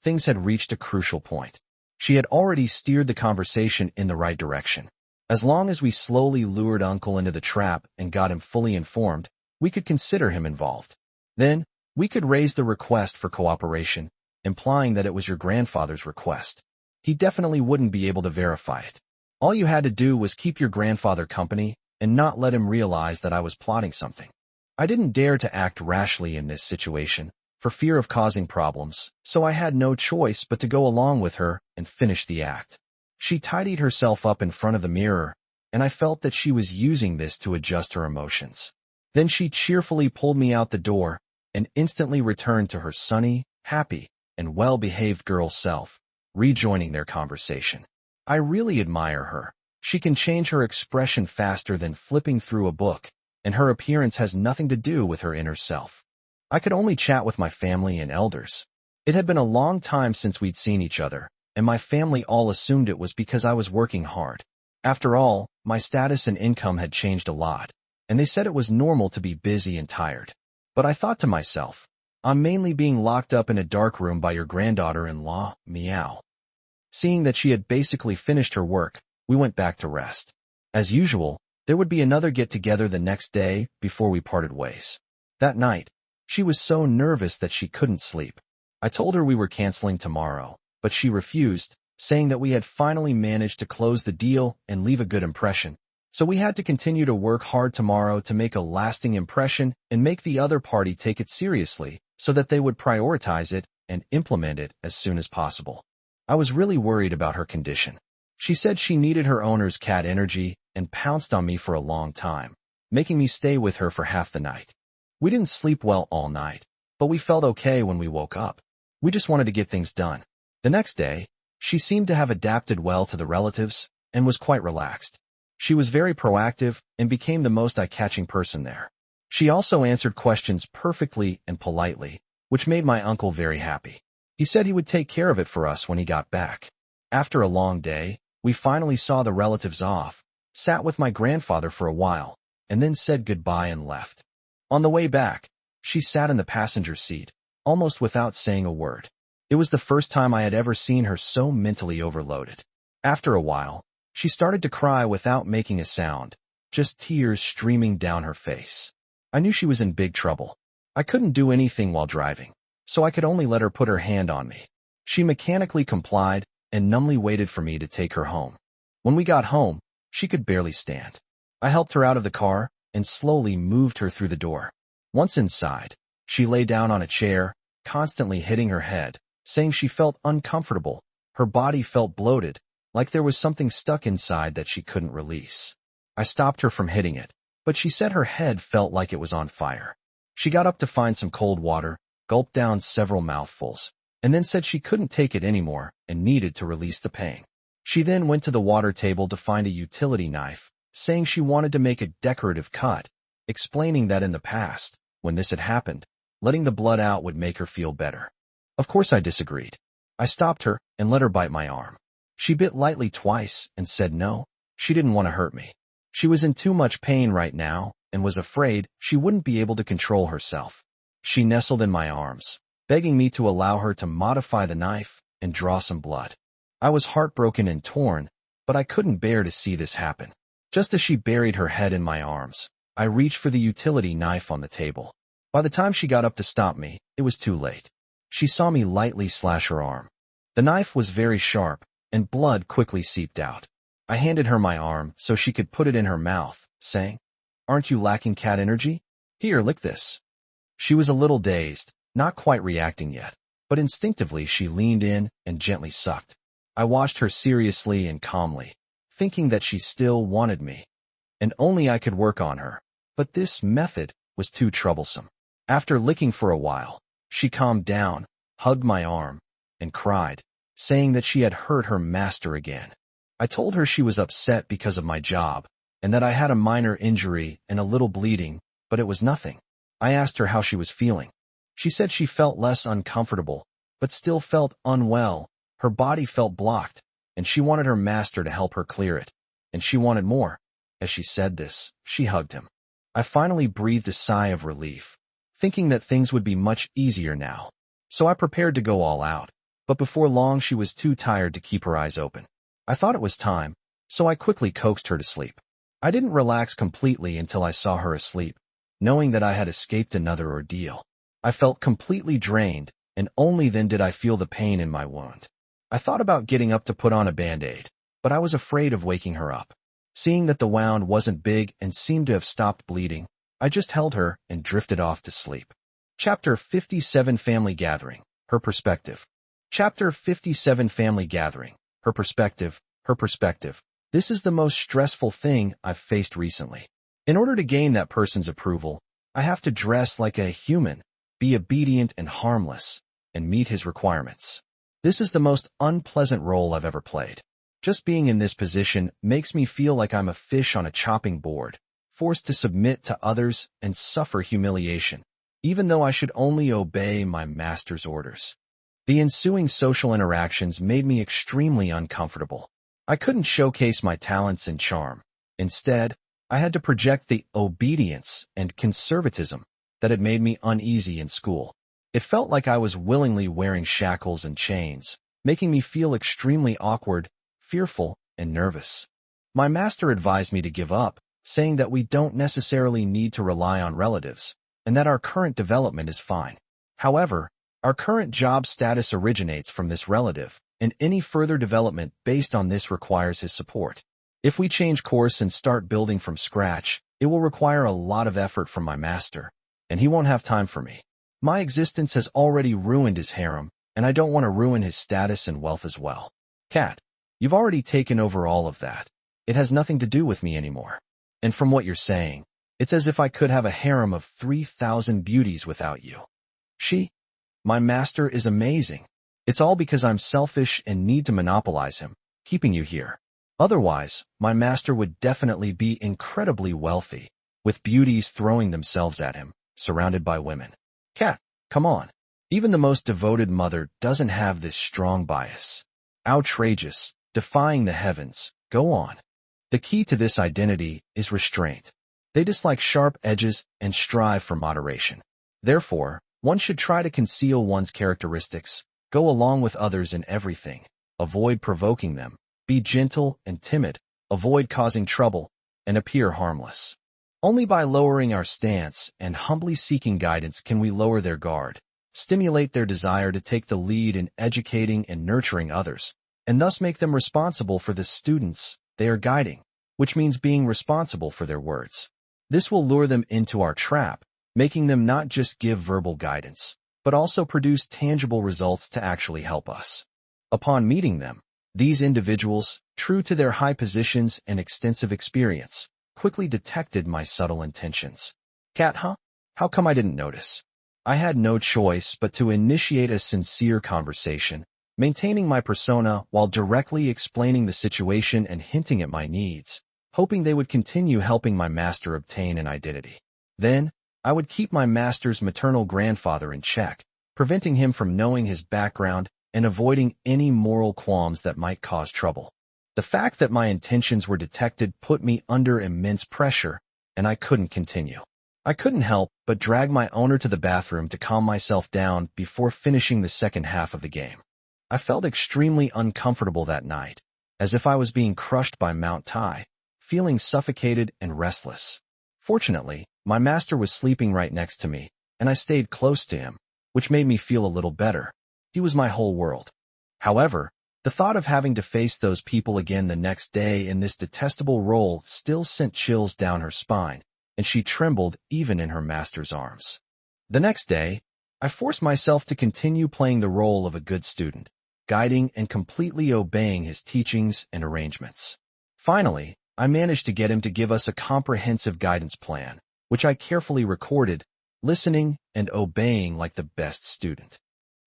Things had reached a crucial point. She had already steered the conversation in the right direction. As long as we slowly lured Uncle into the trap and got him fully informed, we could consider him involved. Then, we could raise the request for cooperation, implying that it was your grandfather's request. He definitely wouldn't be able to verify it. All you had to do was keep your grandfather company and not let him realize that I was plotting something. I didn't dare to act rashly in this situation, for fear of causing problems, so I had no choice but to go along with her and finish the act. She tidied herself up in front of the mirror, and I felt that she was using this to adjust her emotions. Then she cheerfully pulled me out the door and instantly returned to her sunny, happy, and well-behaved girl self, rejoining their conversation. I really admire her. She can change her expression faster than flipping through a book, and her appearance has nothing to do with her inner self. I could only chat with my family and elders. It had been a long time since we'd seen each other, and my family all assumed it was because I was working hard. After all, my status and income had changed a lot, and they said it was normal to be busy and tired. But I thought to myself, I'm mainly being locked up in a dark room by your granddaughter-in-law, meow. Seeing that she had basically finished her work, we went back to rest. As usual, there would be another get-together the next day before we parted ways. That night, she was so nervous that she couldn't sleep. I told her we were canceling tomorrow, but she refused, saying that we had finally managed to close the deal and leave a good impression. So we had to continue to work hard tomorrow to make a lasting impression and make the other party take it seriously so that they would prioritize it and implement it as soon as possible. I was really worried about her condition. She said she needed her owner's cat energy and pounced on me for a long time, making me stay with her for half the night. We didn't sleep well all night, but we felt okay when we woke up. We just wanted to get things done. The next day, she seemed to have adapted well to the relatives and was quite relaxed. She was very proactive and became the most eye-catching person there. She also answered questions perfectly and politely, which made my uncle very happy. He said he would take care of it for us when he got back. After a long day, we finally saw the relatives off, sat with my grandfather for a while, and then said goodbye and left. On the way back, she sat in the passenger seat, almost without saying a word. It was the first time I had ever seen her so mentally overloaded. After a while, she started to cry without making a sound, just tears streaming down her face. I knew she was in big trouble. I couldn't do anything while driving, so I could only let her put her hand on me. She mechanically complied and numbly waited for me to take her home. When we got home, she could barely stand. I helped her out of the car and slowly moved her through the door. Once inside, she lay down on a chair, constantly hitting her head, saying she felt uncomfortable. Her body felt bloated, like there was something stuck inside that she couldn't release. I stopped her from hitting it, but she said her head felt like it was on fire. She got up to find some cold water, gulped down several mouthfuls, and then said she couldn't take it anymore and needed to release the pain. She then went to the water table to find a utility knife, saying she wanted to make a decorative cut, explaining that in the past, when this had happened, letting the blood out would make her feel better. Of course I disagreed. I stopped her and let her bite my arm. She bit lightly twice and said no, she didn't want to hurt me. She was in too much pain right now and was afraid she wouldn't be able to control herself. She nestled in my arms, begging me to allow her to modify the knife and draw some blood. I was heartbroken and torn, but I couldn't bear to see this happen. Just as she buried her head in my arms, I reached for the utility knife on the table. By the time she got up to stop me, it was too late. She saw me lightly slash her arm. The knife was very sharp, and blood quickly seeped out. I handed her my arm so she could put it in her mouth, saying, "Aren't you lacking cat energy? Here, lick this." She was a little dazed, not quite reacting yet, but instinctively she leaned in and gently sucked. I watched her seriously and calmly, thinking that she still wanted me, and only I could work on her, but this method was too troublesome. After licking for a while, she calmed down, hugged my arm, and cried, saying that she had hurt her master again. I told her she was upset because of my job, and that I had a minor injury and a little bleeding, but it was nothing. I asked her how she was feeling. She said she felt less uncomfortable, but still felt unwell. Her body felt blocked, and she wanted her master to help her clear it, and she wanted more. As she said this, she hugged him. I finally breathed a sigh of relief, thinking that things would be much easier now. So I prepared to go all out, but before long she was too tired to keep her eyes open. I thought it was time, so I quickly coaxed her to sleep. I didn't relax completely until I saw her asleep, knowing that I had escaped another ordeal. I felt completely drained, and only then did I feel the pain in my wound. I thought about getting up to put on a band-aid, but I was afraid of waking her up. Seeing that the wound wasn't big and seemed to have stopped bleeding, I just held her and drifted off to sleep. Chapter 57 Family Gathering, Her Perspective. Chapter 57 Family Gathering, Her Perspective, Her Perspective. This is the most stressful thing I've faced recently. In order to gain that person's approval, I have to dress like a human, be obedient and harmless, and meet his requirements. This is the most unpleasant role I've ever played. Just being in this position makes me feel like I'm a fish on a chopping board, forced to submit to others and suffer humiliation, even though I should only obey my master's orders. The ensuing social interactions made me extremely uncomfortable. I couldn't showcase my talents and charm. Instead, I had to project the obedience and conservatism that had made me uneasy in school. It felt like I was willingly wearing shackles and chains, making me feel extremely awkward, fearful, and nervous. My master advised me to give up, saying that we don't necessarily need to rely on relatives, and that our current development is fine. However, our current job status originates from this relative, and any further development based on this requires his support. If we change course and start building from scratch, it will require a lot of effort from my master, and he won't have time for me. My existence has already ruined his harem, and I don't want to ruin his status and wealth as well. Cat, you've already taken over all of that. It has nothing to do with me anymore. And from what you're saying, it's as if I could have a harem of 3,000 beauties without you. My master is amazing. It's all because I'm selfish and need to monopolize him, keeping you here. Otherwise, my master would definitely be incredibly wealthy, with beauties throwing themselves at him, surrounded by women. Cat, come on. Even the most devoted mother doesn't have this strong bias. Outrageous, defying the heavens, go on. The key to this identity is restraint. They dislike sharp edges and strive for moderation. Therefore, one should try to conceal one's characteristics, go along with others in everything, avoid provoking them, be gentle and timid, avoid causing trouble, and appear harmless. Only by lowering our stance and humbly seeking guidance can we lower their guard, stimulate their desire to take the lead in educating and nurturing others, and thus make them responsible for the students they are guiding, which means being responsible for their words. This will lure them into our trap, making them not just give verbal guidance, but also produce tangible results to actually help us. Upon meeting them, these individuals, true to their high positions and extensive experience, quickly detected my subtle intentions. Cat, huh? How come I didn't notice? I had no choice but to initiate a sincere conversation, maintaining my persona while directly explaining the situation and hinting at my needs, hoping they would continue helping my master obtain an identity. Then, I would keep my master's maternal grandfather in check, preventing him from knowing his background and avoiding any moral qualms that might cause trouble. The fact that my intentions were detected put me under immense pressure, and I couldn't continue. I couldn't help but drag my owner to the bathroom to calm myself down before finishing the second half of the game. I felt extremely uncomfortable that night, as if I was being crushed by Mount Tai, feeling suffocated and restless. Fortunately, my master was sleeping right next to me, and I stayed close to him, which made me feel a little better. He was my whole world. However, the thought of having to face those people again the next day in this detestable role still sent chills down her spine, and she trembled even in her master's arms. The next day, I forced myself to continue playing the role of a good student, guiding and completely obeying his teachings and arrangements. Finally, I managed to get him to give us a comprehensive guidance plan, which I carefully recorded, listening and obeying like the best student.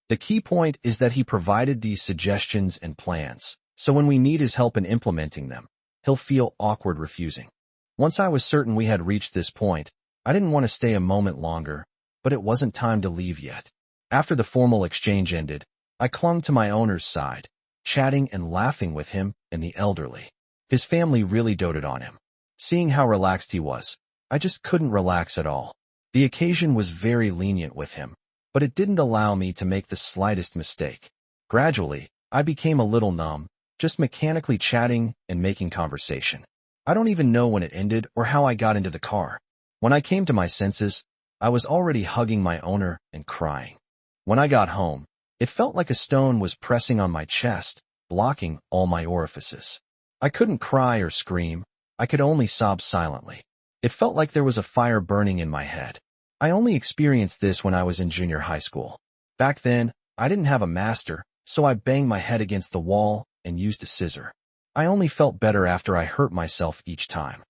The key point is that he provided these suggestions and plans, so when we need his help in implementing them, he'll feel awkward refusing. Once I was certain we had reached this point, I didn't want to stay a moment longer, but it wasn't time to leave yet. After the formal exchange ended, I clung to my owner's side, chatting and laughing with him and the elderly. His family really doted on him. Seeing how relaxed he was, I just couldn't relax at all. The occasion was very lenient with him, but it didn't allow me to make the slightest mistake. Gradually, I became a little numb, just mechanically chatting and making conversation. I don't even know when it ended or how I got into the car. When I came to my senses, I was already hugging my owner and crying. When I got home, it felt like a stone was pressing on my chest, blocking all my orifices. I couldn't cry or scream, I could only sob silently. It felt like there was a fire burning in my head. I only experienced this when I was in junior high school. Back then, I didn't have a master, so I banged my head against the wall and used a scissor. I only felt better after I hurt myself each time.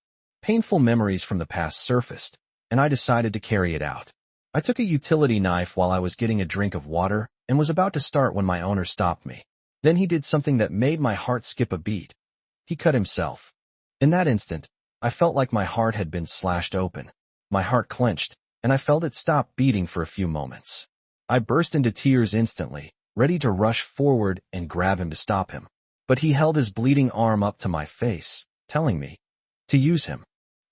Painful memories from the past surfaced, and I decided to carry it out. I took a utility knife while I was getting a drink of water and was about to start when my owner stopped me. Then he did something that made my heart skip a beat. He cut himself. In that instant, I felt like my heart had been slashed open. My heart clenched, and I felt it stop beating for a few moments. I burst into tears instantly, ready to rush forward and grab him to stop him. But he held his bleeding arm up to my face, telling me to use him.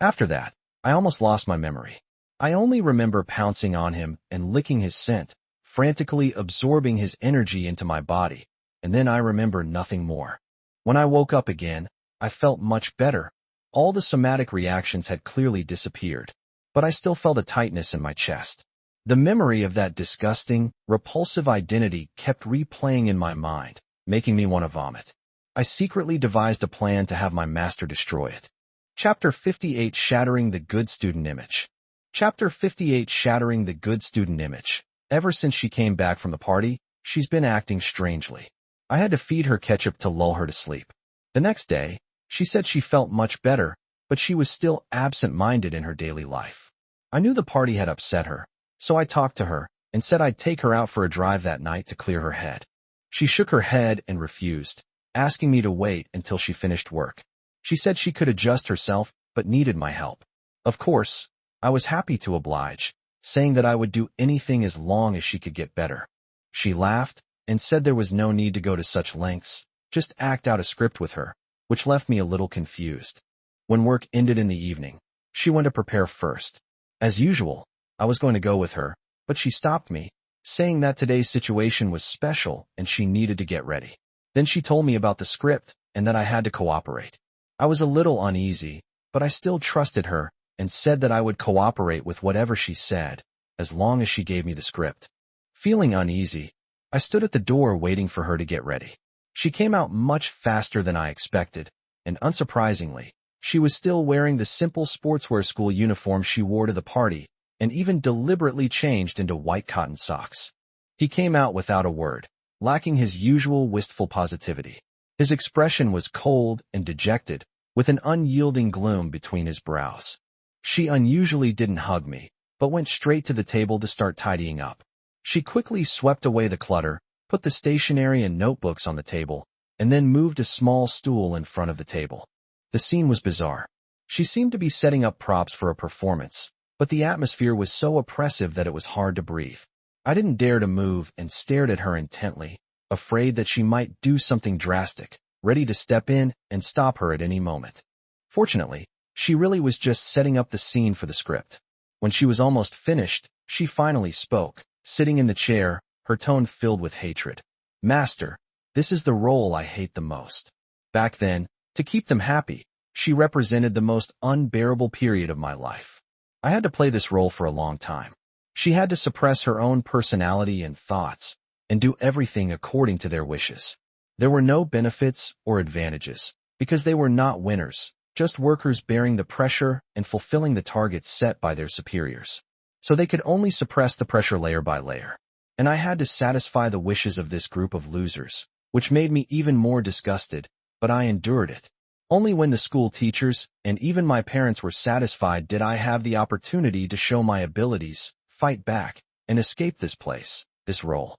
After that, I almost lost my memory. I only remember pouncing on him and licking his scent, frantically absorbing his energy into my body, and then I remember nothing more. When I woke up again, I felt much better. All the somatic reactions had clearly disappeared, but I still felt a tightness in my chest. The memory of that disgusting, repulsive identity kept replaying in my mind, making me want to vomit. I secretly devised a plan to have my master destroy it. Chapter 58 Shattering the Good Student Image. Chapter 58 Shattering the Good Student Image. Ever since she came back from the party, she's been acting strangely. I had to feed her ketchup to lull her to sleep. The next day, she said she felt much better, but she was still absent-minded in her daily life. I knew the party had upset her, so I talked to her and said I'd take her out for a drive that night to clear her head. She shook her head and refused, asking me to wait until she finished work. She said she could adjust herself, but needed my help. Of course, I was happy to oblige, saying that I would do anything as long as she could get better. She laughed and said there was no need to go to such lengths, just act out a script with her, which left me a little confused. When work ended in the evening, she went to prepare first. As usual, I was going to go with her, but she stopped me, saying that today's situation was special and she needed to get ready. Then she told me about the script and that I had to cooperate. I was a little uneasy, but I still trusted her and said that I would cooperate with whatever she said, as long as she gave me the script. Feeling uneasy, I stood at the door waiting for her to get ready. She came out much faster than I expected, and unsurprisingly, she was still wearing the simple sportswear school uniform she wore to the party, and even deliberately changed into white cotton socks. He came out without a word, lacking his usual wistful positivity. His expression was cold and dejected, with an unyielding gloom between his brows. She unusually didn't hug me, but went straight to the table to start tidying up. She quickly swept away the clutter, put the stationery and notebooks on the table, and then moved a small stool in front of the table. The scene was bizarre. She seemed to be setting up props for a performance, but the atmosphere was so oppressive that it was hard to breathe. I didn't dare to move and stared at her intently, afraid that she might do something drastic, ready to step in and stop her at any moment. Fortunately, she really was just setting up the scene for the script. When she was almost finished, she finally spoke, sitting in the chair, her tone filled with hatred. "Master, this is the role I hate the most." Back then, to keep them happy, she represented the most unbearable period of my life. I had to play this role for a long time. She had to suppress her own personality and thoughts, and do everything according to their wishes. There were no benefits or advantages, because they were not winners, just workers bearing the pressure and fulfilling the targets set by their superiors. So they could only suppress the pressure layer by layer. And I had to satisfy the wishes of this group of losers, which made me even more disgusted, but I endured it. Only when the school teachers and even my parents were satisfied did I have the opportunity to show my abilities, fight back, and escape this place, this role.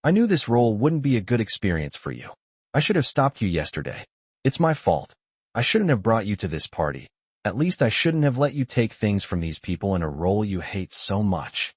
I knew this role wouldn't be a good experience for you. I should have stopped you yesterday. It's my fault. I shouldn't have brought you to this party. At least I shouldn't have let you take things from these people in a role you hate so much.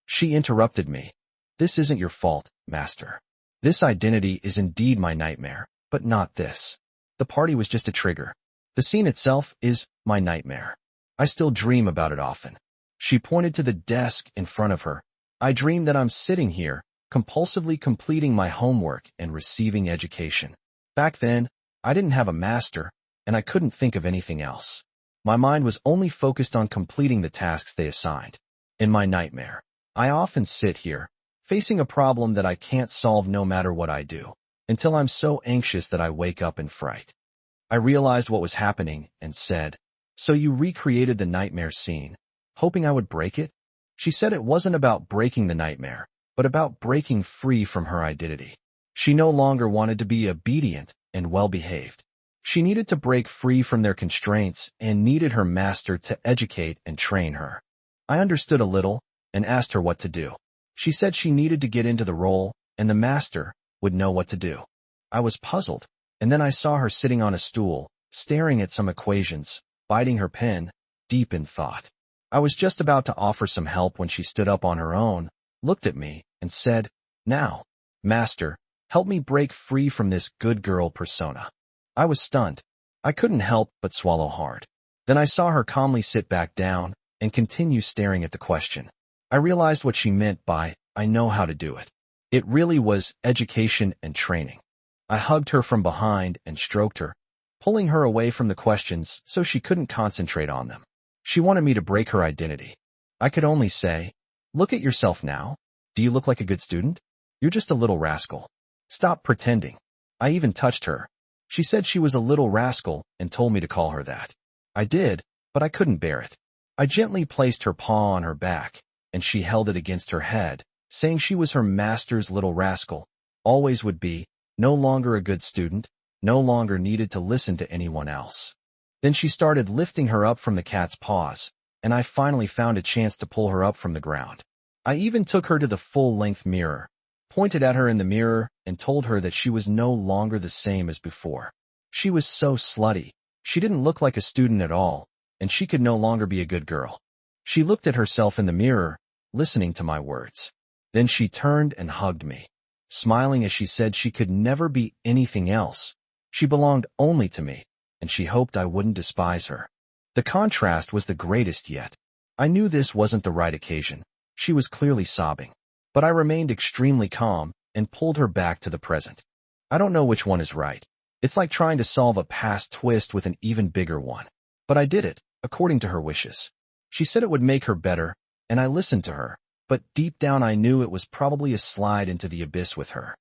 She interrupted me. This isn't your fault, master. This identity is indeed my nightmare, but not this. The party was just a trigger. The scene itself is my nightmare. I still dream about it often. She pointed to the desk in front of her. I dream that I'm sitting here, compulsively completing my homework and receiving education. Back then, I didn't have a master, and I couldn't think of anything else. My mind was only focused on completing the tasks they assigned. In my nightmare, I often sit here, facing a problem that I can't solve no matter what I do, until I'm so anxious that I wake up in fright. I realized what was happening and said, "So you recreated the nightmare scene, hoping I would break it?" She said it wasn't about breaking the nightmare, but about breaking free from her identity. She no longer wanted to be obedient and well-behaved. She needed to break free from their constraints and needed her master to educate and train her. I understood a little and asked her what to do. She said she needed to get into the role, and the master would know what to do. I was puzzled, and then I saw her sitting on a stool, staring at some equations, biting her pen, deep in thought. I was just about to offer some help when she stood up on her own, looked at me, and said, "Now, master, help me break free from this good girl persona." I was stunned. I couldn't help but swallow hard. Then I saw her calmly sit back down and continue staring at the question. I realized what she meant by, "I know how to do it." It really was education and training. I hugged her from behind and stroked her, pulling her away from the questions so she couldn't concentrate on them. She wanted me to break her identity. I could only say, "Look at yourself now. Do you look like a good student? You're just a little rascal. Stop pretending." I even touched her. She said she was a little rascal and told me to call her that. I did, but I couldn't bear it. I gently placed her paw on her back, and she held it against her head, saying she was her master's little rascal, always would be, no longer a good student, no longer needed to listen to anyone else. Then she started lifting her up from the cat's paws, and I finally found a chance to pull her up from the ground. I even took her to the full-length mirror, pointed at her in the mirror, and told her that she was no longer the same as before. She was so slutty. She didn't look like a student at all, and she could no longer be a good girl. She looked at herself in the mirror, listening to my words. Then she turned and hugged me, smiling as she said she could never be anything else. She belonged only to me, and she hoped I wouldn't despise her. The contrast was the greatest yet. I knew this wasn't the right occasion. She was clearly sobbing, but I remained extremely calm and pulled her back to the present. I don't know which one is right. It's like trying to solve a past twist with an even bigger one. But I did it, according to her wishes. She said it would make her better, and I listened to her, but deep down I knew it was probably a slide into the abyss with her.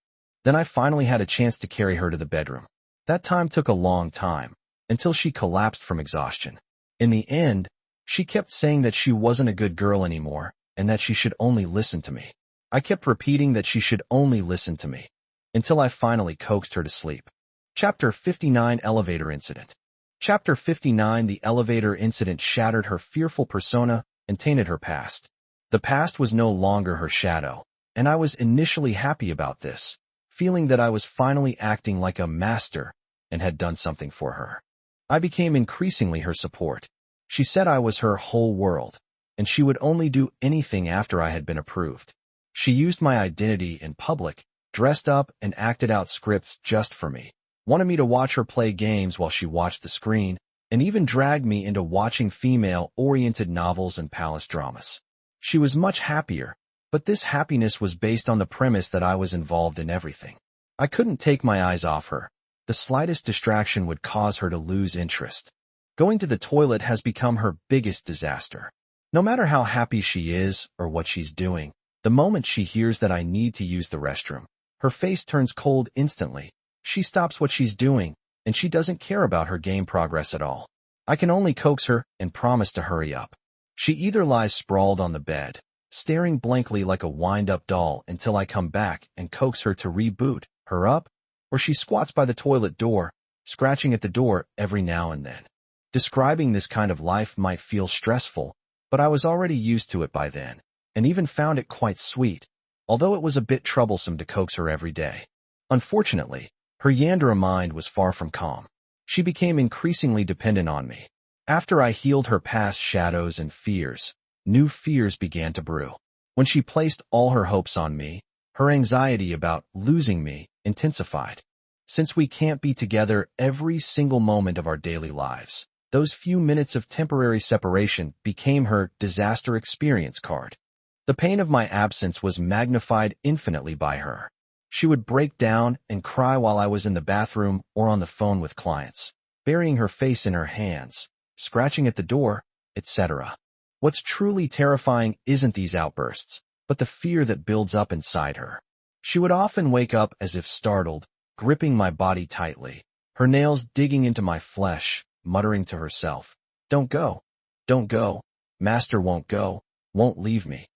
Then I finally had a chance to carry her to the bedroom. That time took a long time, until she collapsed from exhaustion. In the end, she kept saying that she wasn't a good girl anymore, and that she should only listen to me. I kept repeating that she should only listen to me, until I finally coaxed her to sleep. Chapter 59 Elevator Incident. Chapter 59 The elevator incident shattered her fearful persona and tainted her past. The past was no longer her shadow, and I was initially happy about this, feeling that I was finally acting like a master and had done something for her. I became increasingly her support. She said I was her whole world, and she would only do anything after I had been approved. She used my identity in public, dressed up and acted out scripts just for me, wanted me to watch her play games while she watched the screen, and even dragged me into watching female-oriented novels and palace dramas. She was much happier, but this happiness was based on the premise that I was involved in everything. I couldn't take my eyes off her. The slightest distraction would cause her to lose interest. Going to the toilet has become her biggest disaster. No matter how happy she is or what she's doing, the moment she hears that I need to use the restroom, her face turns cold instantly. She stops what she's doing, and she doesn't care about her game progress at all. I can only coax her and promise to hurry up. She either lies sprawled on the bed, staring blankly like a wind-up doll until I come back and coax her to reboot her up, or she squats by the toilet door, scratching at the door every now and then. Describing this kind of life might feel stressful, but I was already used to it by then, and even found it quite sweet, although it was a bit troublesome to coax her every day. Unfortunately, her Yandere mind was far from calm. She became increasingly dependent on me. After I healed her past shadows and fears, new fears began to brew. When she placed all her hopes on me, her anxiety about losing me intensified. Since we can't be together every single moment of our daily lives, those few minutes of temporary separation became her disaster experience card. The pain of my absence was magnified infinitely by her. She would break down and cry while I was in the bathroom or on the phone with clients, burying her face in her hands, scratching at the door, etc. What's truly terrifying isn't these outbursts, but the fear that builds up inside her. She would often wake up as if startled, gripping my body tightly, her nails digging into my flesh, muttering to herself, "Don't go. Don't go. Master won't go, won't leave me."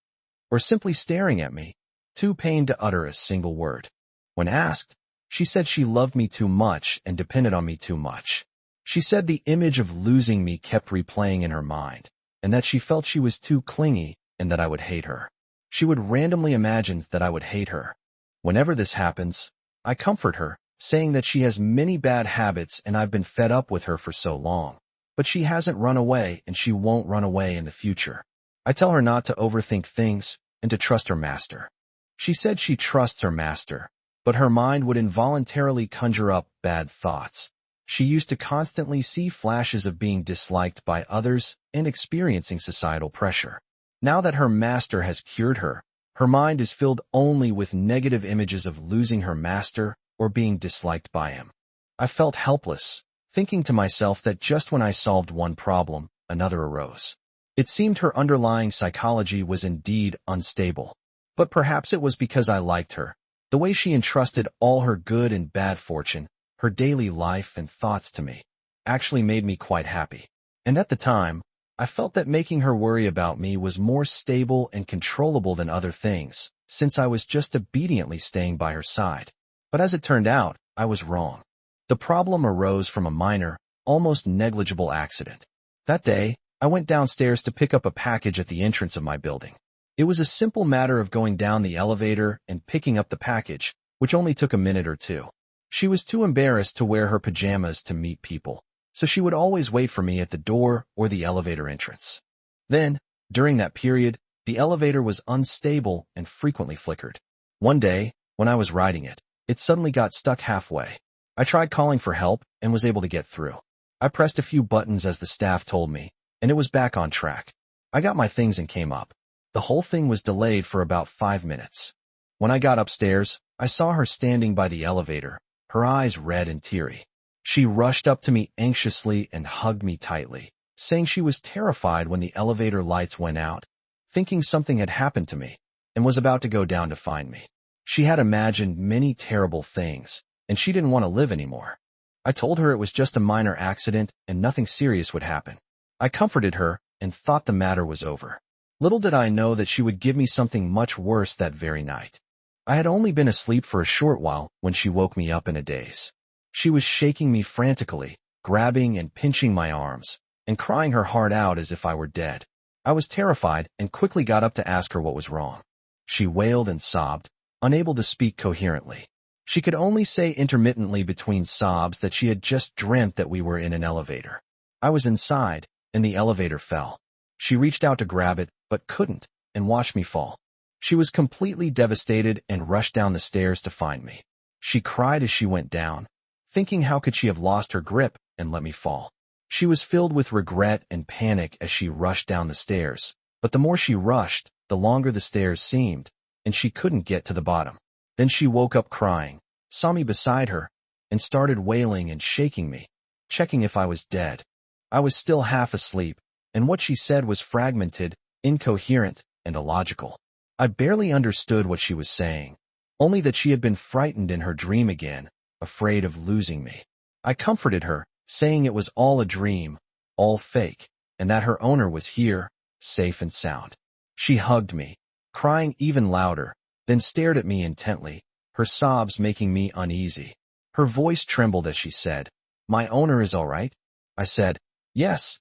Or simply staring at me, too pained to utter a single word. When asked, she said she loved me too much and depended on me too much. She said the image of losing me kept replaying in her mind, and that she felt she was too clingy and that I would hate her. She would randomly imagine that I would hate her. Whenever this happens, I comfort her, saying that she has many bad habits and I've been fed up with her for so long. But she hasn't run away and she won't run away in the future. I tell her not to overthink things and to trust her master. She said she trusts her master, but her mind would involuntarily conjure up bad thoughts. She used to constantly see flashes of being disliked by others and experiencing societal pressure. Now that her master has cured her, her mind is filled only with negative images of losing her master or being disliked by him. I felt helpless, thinking to myself that just when I solved one problem, another arose. It seemed her underlying psychology was indeed unstable. But perhaps it was because I liked her. The way she entrusted all her good and bad fortune, her daily life and thoughts to me, actually made me quite happy. And at the time, I felt that making her worry about me was more stable and controllable than other things, since I was just obediently staying by her side. But as it turned out, I was wrong. The problem arose from a minor, almost negligible accident. That day, I went downstairs to pick up a package at the entrance of my building. It was a simple matter of going down the elevator and picking up the package, which only took a minute or two. She was too embarrassed to wear her pajamas to meet people, so she would always wait for me at the door or the elevator entrance. Then, during that period, the elevator was unstable and frequently flickered. One day, when I was riding it, it suddenly got stuck halfway. I tried calling for help and was able to get through. I pressed a few buttons as the staff told me, and it was back on track. I got my things and came up. The whole thing was delayed for about 5 minutes. When I got upstairs, I saw her standing by the elevator, her eyes red and teary. She rushed up to me anxiously and hugged me tightly, saying she was terrified when the elevator lights went out, thinking something had happened to me, and was about to go down to find me. She had imagined many terrible things, and she didn't want to live anymore. I told her it was just a minor accident and nothing serious would happen. I comforted her and thought the matter was over. Little did I know that she would give me something much worse that very night. I had only been asleep for a short while when she woke me up in a daze. She was shaking me frantically, grabbing and pinching my arms, and crying her heart out as if I were dead. I was terrified and quickly got up to ask her what was wrong. She wailed and sobbed, unable to speak coherently. She could only say intermittently between sobs that she had just dreamt that we were in an elevator. I was inside, and the elevator fell. She reached out to grab it, but couldn't, and watched me fall. She was completely devastated and rushed down the stairs to find me. She cried as she went down, thinking how could she have lost her grip and let me fall. She was filled with regret and panic as she rushed down the stairs, but the more she rushed, the longer the stairs seemed, and she couldn't get to the bottom. Then she woke up crying, saw me beside her, and started wailing and shaking me, checking if I was dead. I was still half asleep, and what she said was fragmented, incoherent, and illogical. I barely understood what she was saying, only that she had been frightened in her dream again, afraid of losing me. I comforted her, saying it was all a dream, all fake, and that her owner was here, safe and sound. She hugged me, crying even louder, then stared at me intently, her sobs making me uneasy. Her voice trembled as she said, "My owner is all right?" I said, Yes,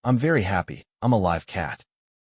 I'm very happy. I'm a live cat."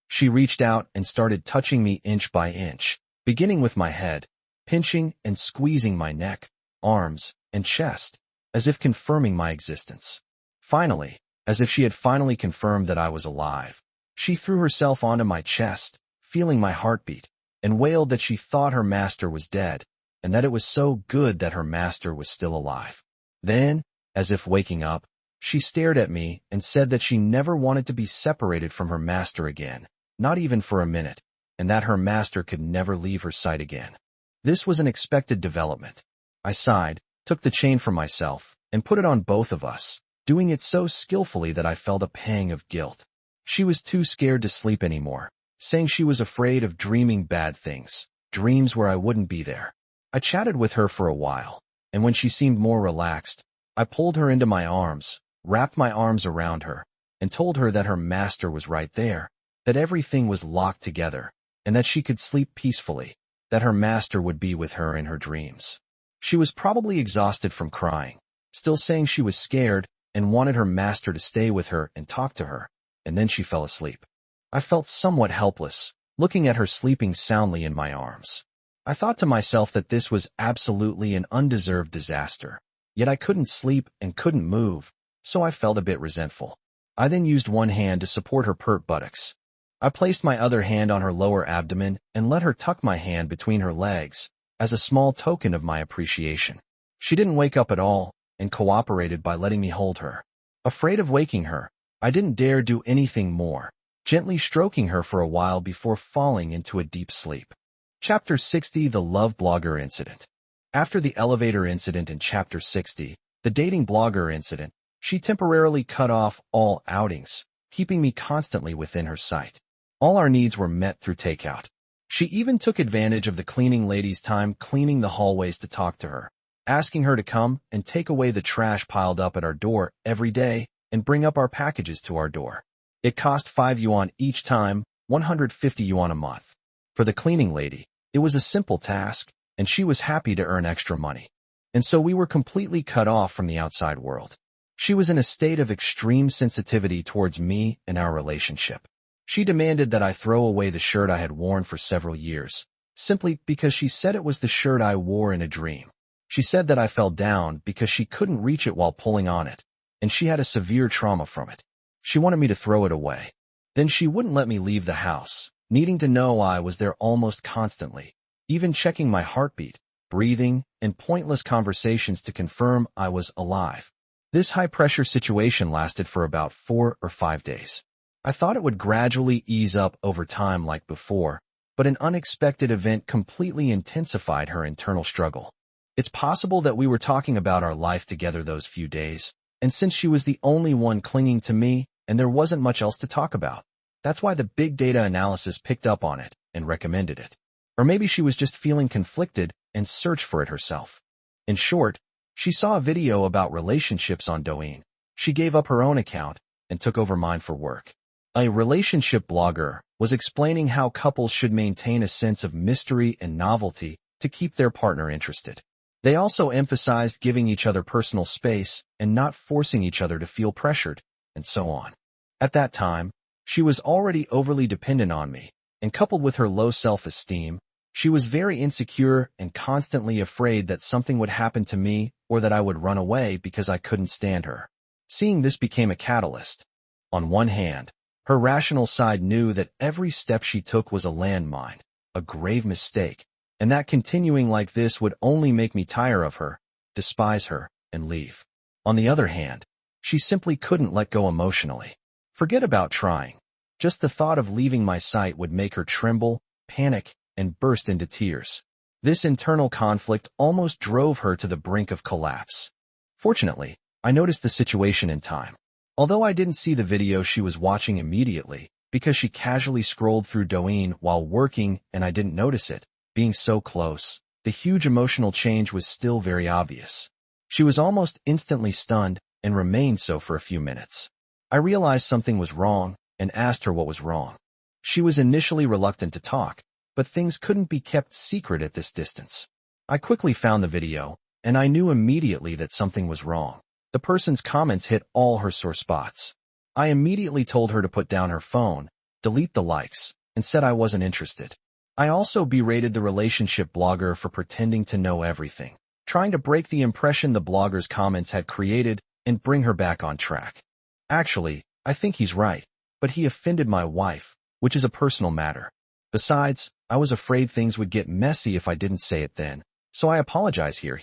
She reached out and started touching me inch by inch, beginning with my head, pinching and squeezing my neck, arms, and chest, as if confirming my existence. Finally, as if she had finally confirmed that I was alive, she threw herself onto my chest, feeling my heartbeat, and wailed that she thought her master was dead, and that it was so good that her master was still alive. Then, as if waking up, she stared at me and said that she never wanted to be separated from her master again, not even for a minute, and that her master could never leave her sight again. This was an expected development. I sighed, took the chain from myself, and put it on both of us, doing it so skillfully that I felt a pang of guilt. She was too scared to sleep anymore, saying she was afraid of dreaming bad things, dreams where I wouldn't be there. I chatted with her for a while, and when she seemed more relaxed, I pulled her into my arms, wrapped my arms around her, and told her that her master was right there, that everything was locked together, and that she could sleep peacefully, that her master would be with her in her dreams. She was probably exhausted from crying, still saying she was scared and wanted her master to stay with her and talk to her, and then she fell asleep. I felt somewhat helpless, looking at her sleeping soundly in my arms. I thought to myself that this was absolutely an undeserved disaster, yet I couldn't sleep and couldn't move, so I felt a bit resentful. I then used one hand to support her pert buttocks. I placed my other hand on her lower abdomen and let her tuck my hand between her legs, as a small token of my appreciation. She didn't wake up at all, and cooperated by letting me hold her. Afraid of waking her, I didn't dare do anything more, gently stroking her for a while before falling into a deep sleep. Chapter 60: The Love Blogger Incident. After the elevator incident in Chapter 60, the dating blogger incident, she temporarily cut off all outings, keeping me constantly within her sight. All our needs were met through takeout. She even took advantage of the cleaning lady's time cleaning the hallways to talk to her, asking her to come and take away the trash piled up at our door every day and bring up our packages to our door. It cost 5 yuan each time, 150 yuan a month. For the cleaning lady, it was a simple task, and she was happy to earn extra money. And so we were completely cut off from the outside world. She was in a state of extreme sensitivity towards me and our relationship. She demanded that I throw away the shirt I had worn for several years, simply because she said it was the shirt I wore in a dream. She said that I fell down because she couldn't reach it while pulling on it, and she had a severe trauma from it. She wanted me to throw it away. Then she wouldn't let me leave the house, needing to know I was there almost constantly, even checking my heartbeat, breathing, and pointless conversations to confirm I was alive. This high-pressure situation lasted for about 4 or 5 days. I thought it would gradually ease up over time like before, but an unexpected event completely intensified her internal struggle. It's possible that we were talking about our life together those few days, and since she was the only one clinging to me, and there wasn't much else to talk about. That's why the big data analysis picked up on it and recommended it. Or maybe she was just feeling conflicted and searched for it herself. In short, she saw a video about relationships on Douyin. She gave up her own account and took over mine for work. A relationship blogger was explaining how couples should maintain a sense of mystery and novelty to keep their partner interested. They also emphasized giving each other personal space and not forcing each other to feel pressured, and so on. At that time, she was already overly dependent on me, and coupled with her low self-esteem, she was very insecure and constantly afraid that something would happen to me or that I would run away because I couldn't stand her. Seeing this became a catalyst. On one hand, her rational side knew that every step she took was a landmine, a grave mistake, and that continuing like this would only make me tire of her, despise her, and leave. On the other hand, she simply couldn't let go emotionally. Forget about trying. Just the thought of leaving my sight would make her tremble, panic, and burst into tears. This internal conflict almost drove her to the brink of collapse. Fortunately, I noticed the situation in time. Although I didn't see the video she was watching immediately, because she casually scrolled through Douyin while working and I didn't notice it, being so close, the huge emotional change was still very obvious. She was almost instantly stunned and remained so for a few minutes. I realized something was wrong and asked her what was wrong. She was initially reluctant to talk, but things couldn't be kept secret at this distance. I quickly found the video, and I knew immediately that something was wrong. The person's comments hit all her sore spots. I immediately told her to put down her phone, delete the likes, and said I wasn't interested. I also berated the relationship blogger for pretending to know everything, trying to break the impression the blogger's comments had created and bring her back on track. Actually, I think he's right, but he offended my wife, which is a personal matter. Besides, I was afraid things would get messy if I didn't say it then, so I apologize here,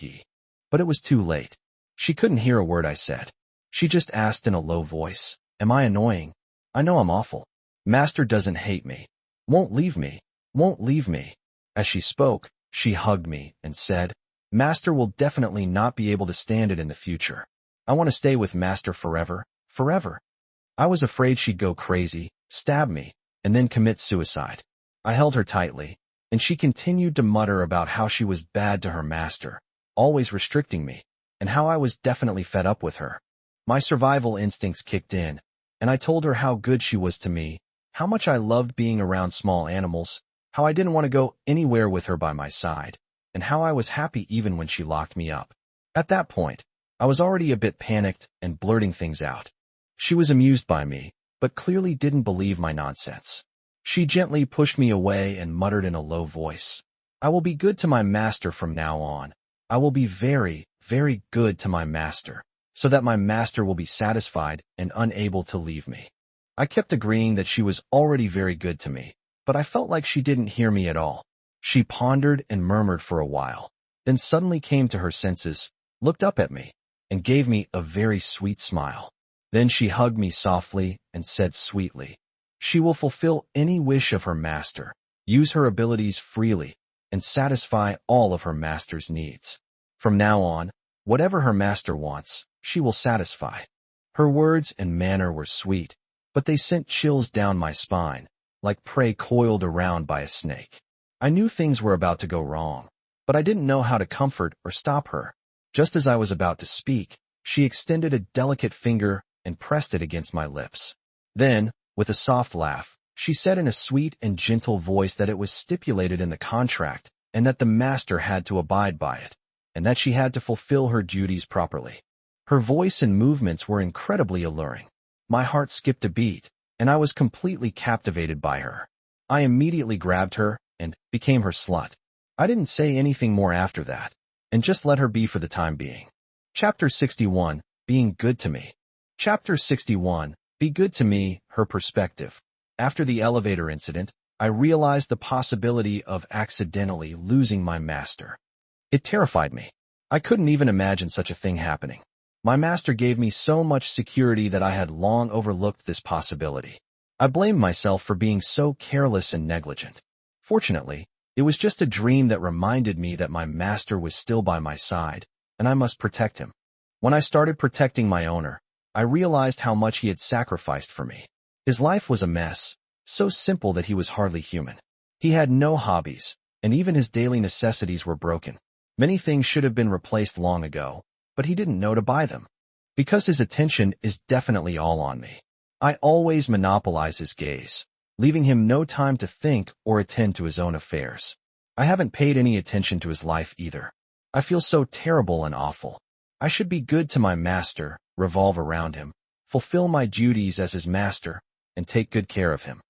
But it was too late. She couldn't hear a word I said. She just asked in a low voice, "Am I annoying? I know I'm awful. Master doesn't hate me. Won't leave me. Won't leave me." As she spoke, she hugged me and said, "Master will definitely not be able to stand it in the future. I want to stay with Master forever, forever." I was afraid she'd go crazy, stab me, and then commit suicide. I held her tightly, and she continued to mutter about how she was bad to her master, always restricting me, and how I was definitely fed up with her. My survival instincts kicked in, and I told her how good she was to me, how much I loved being around small animals, how I didn't want to go anywhere with her by my side, and how I was happy even when she locked me up. At that point, I was already a bit panicked and blurting things out. She was amused by me, but clearly didn't believe my nonsense. She gently pushed me away and muttered in a low voice, "I will be good to my master from now on. I will be very, very good to my master, so that my master will be satisfied and unable to leave me." I kept agreeing that she was already very good to me, but I felt like she didn't hear me at all. She pondered and murmured for a while, then suddenly came to her senses, looked up at me, and gave me a very sweet smile. Then she hugged me softly and said sweetly, "She will fulfill any wish of her master, use her abilities freely, and satisfy all of her master's needs. From now on, whatever her master wants, she will satisfy." Her words and manner were sweet, but they sent chills down my spine, like prey coiled around by a snake. I knew things were about to go wrong, but I didn't know how to comfort or stop her. Just as I was about to speak, she extended a delicate finger and pressed it against my lips. Then, with a soft laugh, she said in a sweet and gentle voice that it was stipulated in the contract and that the master had to abide by it, and that she had to fulfill her duties properly. Her voice and movements were incredibly alluring. My heart skipped a beat, and I was completely captivated by her. I immediately grabbed her and became her slut. I didn't say anything more after that, and just let her be for the time being. Chapter 61, Being Good to Me. Chapter 61, Be Good to Me, Her Perspective. After the elevator incident, I realized the possibility of accidentally losing my master. It terrified me. I couldn't even imagine such a thing happening. My master gave me so much security that I had long overlooked this possibility. I blamed myself for being so careless and negligent. Fortunately, it was just a dream that reminded me that my master was still by my side, and I must protect him. When I started protecting my owner, I realized how much he had sacrificed for me. His life was a mess, so simple that he was hardly human. He had no hobbies, and even his daily necessities were broken. Many things should have been replaced long ago, but he didn't know to buy them. Because his attention is definitely all on me, I always monopolize his gaze, leaving him no time to think or attend to his own affairs. I haven't paid any attention to his life either. I feel so terrible and awful. I should be good to my master, revolve around him, fulfill my duties as his master, and take good care of him.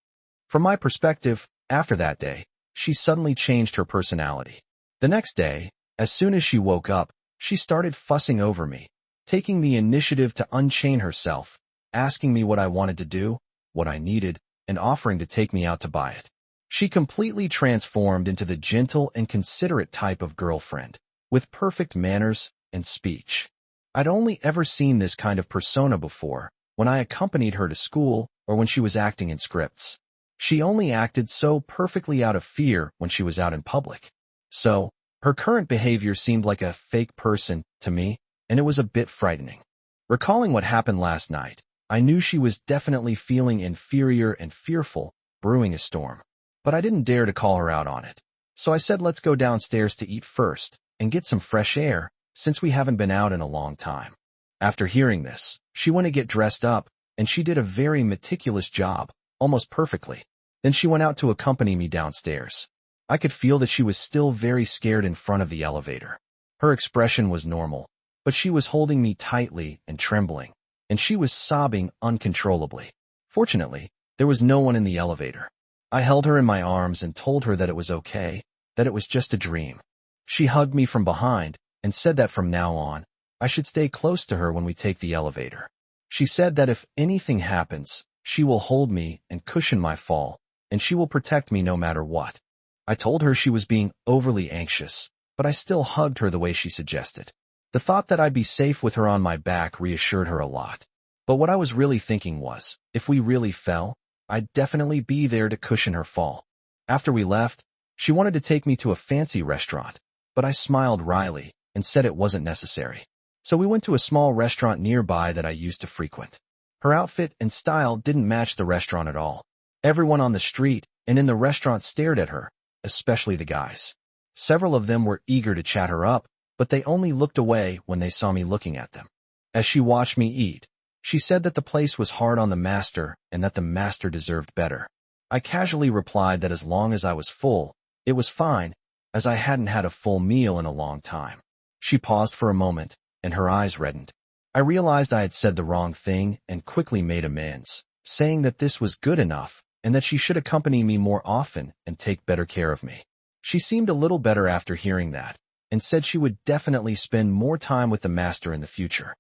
From my perspective, after that day, she suddenly changed her personality. The next day, as soon as she woke up, she started fussing over me, taking the initiative to unchain herself, asking me what I wanted to do, what I needed, and offering to take me out to buy it. She completely transformed into the gentle and considerate type of girlfriend, with perfect manners and speech. I'd only ever seen this kind of persona before, when I accompanied her to school or when she was acting in scripts. She only acted so perfectly out of fear when she was out in public. So, her current behavior seemed like a fake person to me, and it was a bit frightening. Recalling what happened last night, I knew she was definitely feeling inferior and fearful, brewing a storm. But I didn't dare to call her out on it. So I said let's go downstairs to eat first and get some fresh air, since we haven't been out in a long time. After hearing this, she went to get dressed up, and she did a very meticulous job, almost perfectly. Then she went out to accompany me downstairs. I could feel that she was still very scared in front of the elevator. Her expression was normal, but she was holding me tightly and trembling, and she was sobbing uncontrollably. Fortunately, there was no one in the elevator. I held her in my arms and told her that it was okay, that it was just a dream. She hugged me from behind and said that from now on, I should stay close to her when we take the elevator. She said that if anything happens, she will hold me and cushion my fall, and she will protect me no matter what. I told her she was being overly anxious, but I still hugged her the way she suggested. The thought that I'd be safe with her on my back reassured her a lot. But what I was really thinking was, if we really fell, I'd definitely be there to cushion her fall. After we left, she wanted to take me to a fancy restaurant, but I smiled wryly and said it wasn't necessary. So we went to a small restaurant nearby that I used to frequent. Her outfit and style didn't match the restaurant at all. Everyone on the street and in the restaurant stared at her, especially the guys. Several of them were eager to chat her up, but they only looked away when they saw me looking at them. As she watched me eat, she said that the place was hard on the master and that the master deserved better. I casually replied that as long as I was full, it was fine, as I hadn't had a full meal in a long time. She paused for a moment, and her eyes reddened. I realized I had said the wrong thing and quickly made amends, saying that this was good enough and that she should accompany me more often and take better care of me. She seemed a little better after hearing that, and said she would definitely spend more time with the master in the future.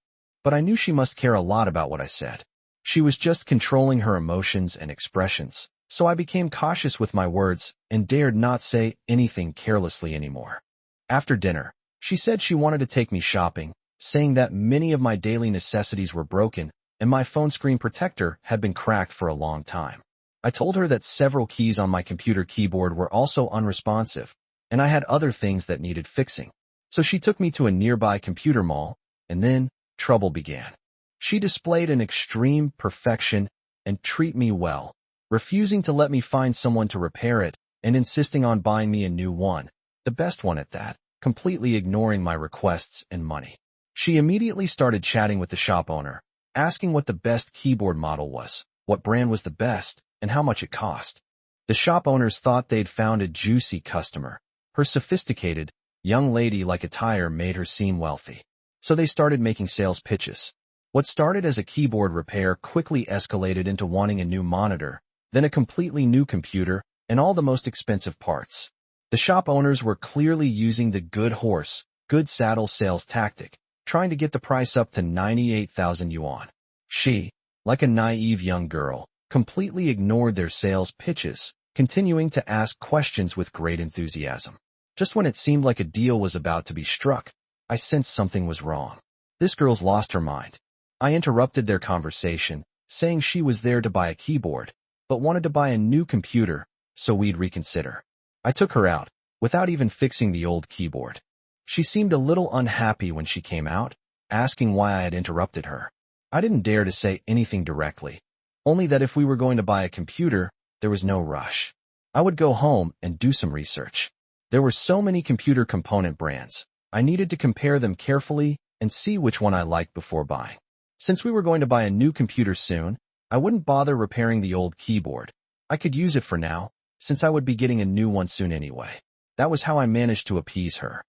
But I knew she must care a lot about what I said. She was just controlling her emotions and expressions, so I became cautious with my words and dared not say anything carelessly anymore. After dinner, she said she wanted to take me shopping, saying that many of my daily necessities were broken and my phone screen protector had been cracked for a long time. I told her that several keys on my computer keyboard were also unresponsive, and I had other things that needed fixing. So she took me to a nearby computer mall, and then trouble began. She displayed an extreme perfection and treat me well, refusing to let me find someone to repair it and insisting on buying me a new one, the best one at that, completely ignoring my requests and money. She immediately started chatting with the shop owner, asking what the best keyboard model was, what brand was the best, and how much it cost. The shop owners thought they'd found a juicy customer. Her sophisticated, young lady-like attire made her seem wealthy. So they started making sales pitches. What started as a keyboard repair quickly escalated into wanting a new monitor, then a completely new computer, and all the most expensive parts. The shop owners were clearly using the good horse, good saddle sales tactic, trying to get the price up to 98,000 yuan. She, like a naive young girl, completely ignored their sales pitches, continuing to ask questions with great enthusiasm. Just when it seemed like a deal was about to be struck, I sensed something was wrong. This girl's lost her mind. I interrupted their conversation, saying she was there to buy a keyboard, but wanted to buy a new computer, so we'd reconsider. I took her out, without even fixing the old keyboard. She seemed a little unhappy when she came out, asking why I had interrupted her. I didn't dare to say anything directly, only that if we were going to buy a computer, there was no rush. I would go home and do some research. There were so many computer component brands. I needed to compare them carefully and see which one I liked before buying. Since we were going to buy a new computer soon, I wouldn't bother repairing the old keyboard. I could use it for now, since I would be getting a new one soon anyway. That was how I managed to appease her.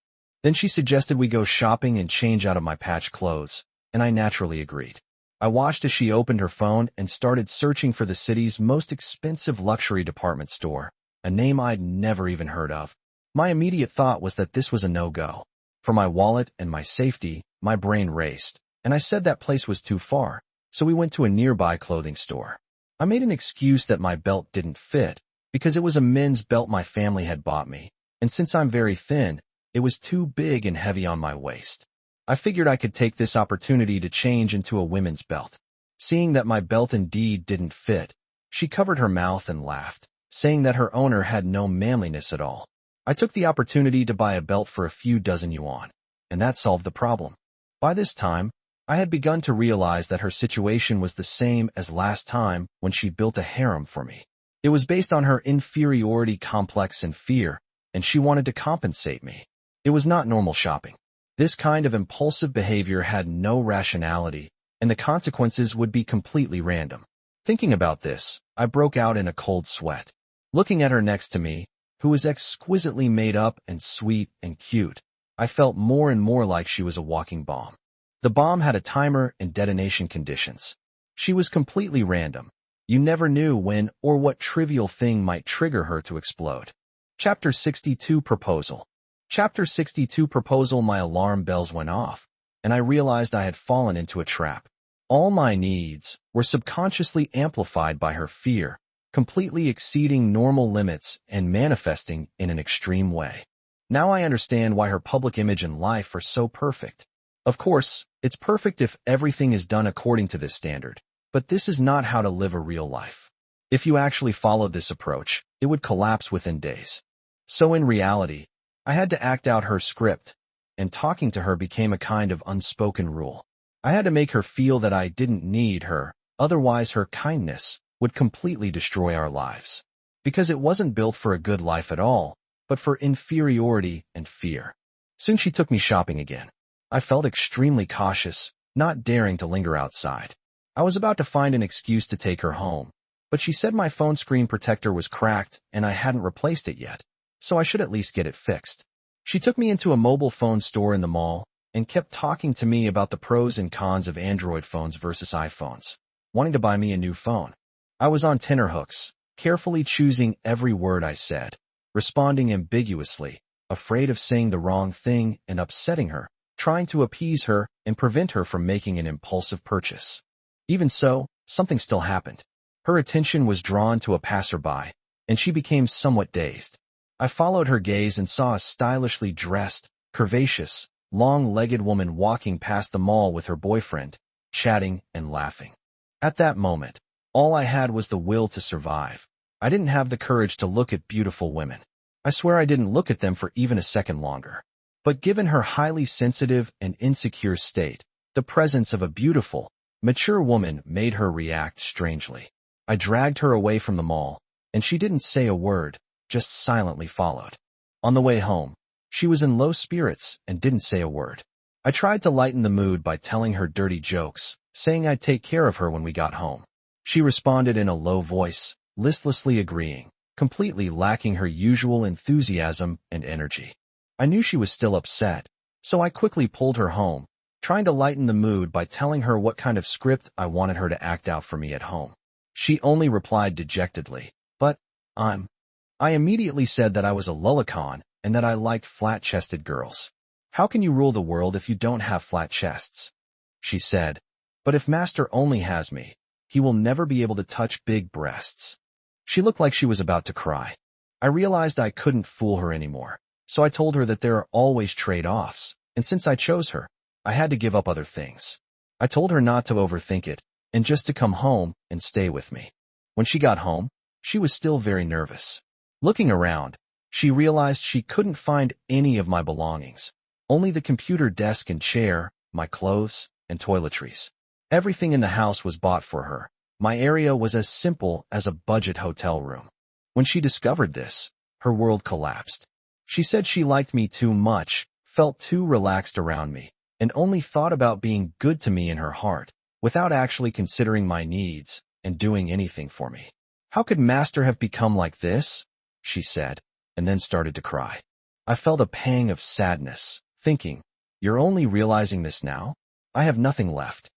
Then she suggested we go shopping and change out of my patched clothes, and I naturally agreed. I watched as she opened her phone and started searching for the city's most expensive luxury department store, a name I'd never even heard of. My immediate thought was that this was a no-go. For my wallet and my safety, my brain raced, and I said that place was too far, so we went to a nearby clothing store. I made an excuse that my belt didn't fit, because it was a men's belt my family had bought me, and since I'm very thin, it was too big and heavy on my waist. I figured I could take this opportunity to change into a women's belt. Seeing that my belt indeed didn't fit, she covered her mouth and laughed, saying that her owner had no manliness at all. I took the opportunity to buy a belt for a few dozen yuan, and that solved the problem. By this time, I had begun to realize that her situation was the same as last time when she built a harem for me. It was based on her inferiority complex and fear, and she wanted to compensate me. It was not normal shopping. This kind of impulsive behavior had no rationality, and the consequences would be completely random. Thinking about this, I broke out in a cold sweat. Looking at her next to me, who was exquisitely made up and sweet and cute, I felt more and more like she was a walking bomb. The bomb had a timer and detonation conditions. She was completely random. You never knew when or what trivial thing might trigger her to explode. Chapter 62 Proposal. Chapter 62 Proposal. My alarm bells went off, and I realized I had fallen into a trap. All my needs were subconsciously amplified by her fear, completely exceeding normal limits and manifesting in an extreme way. Now I understand why her public image and life are so perfect. Of course, it's perfect if everything is done according to this standard, but this is not how to live a real life. If you actually followed this approach, it would collapse within days. So in reality, I had to act out her script, and talking to her became a kind of unspoken rule. I had to make her feel that I didn't need her, otherwise her kindness would completely destroy our lives. Because it wasn't built for a good life at all, but for inferiority and fear. Soon she took me shopping again. I felt extremely cautious, not daring to linger outside. I was about to find an excuse to take her home, but she said my phone screen protector was cracked and I hadn't replaced it yet, so I should at least get it fixed. She took me into a mobile phone store in the mall and kept talking to me about the pros and cons of Android phones versus iPhones, wanting to buy me a new phone. I was on tenterhooks, carefully choosing every word I said, responding ambiguously, afraid of saying the wrong thing and upsetting her, trying to appease her and prevent her from making an impulsive purchase. Even so, something still happened. Her attention was drawn to a passerby, and she became somewhat dazed. I followed her gaze and saw a stylishly dressed, curvaceous, long-legged woman walking past the mall with her boyfriend, chatting and laughing. At that moment, all I had was the will to survive. I didn't have the courage to look at beautiful women. I swear I didn't look at them for even a second longer. But given her highly sensitive and insecure state, the presence of a beautiful, mature woman made her react strangely. I dragged her away from the mall, and she didn't say a word, just silently followed. On the way home, she was in low spirits and didn't say a word. I tried to lighten the mood by telling her dirty jokes, saying I'd take care of her when we got home. She responded in a low voice, listlessly agreeing, completely lacking her usual enthusiasm and energy. I knew she was still upset, so I quickly pulled her home, trying to lighten the mood by telling her what kind of script I wanted her to act out for me at home. She only replied dejectedly, "But, I immediately said that I was a lolicon and that I liked flat-chested girls. "How can you rule the world if you don't have flat chests?" she said. "But if master only has me, he will never be able to touch big breasts." She looked like she was about to cry. I realized I couldn't fool her anymore, so I told her that there are always trade-offs, and since I chose her, I had to give up other things. I told her not to overthink it, and just to come home and stay with me. When she got home, she was still very nervous. Looking around, she realized she couldn't find any of my belongings, only the computer desk and chair, my clothes, and toiletries. Everything in the house was bought for her. My area was as simple as a budget hotel room. When she discovered this, her world collapsed. She said she liked me too much, felt too relaxed around me, and only thought about being good to me in her heart, without actually considering my needs and doing anything for me. How could Master have become like this? She said, and then started to cry. I felt a pang of sadness, thinking, you're only realizing this now? I have nothing left.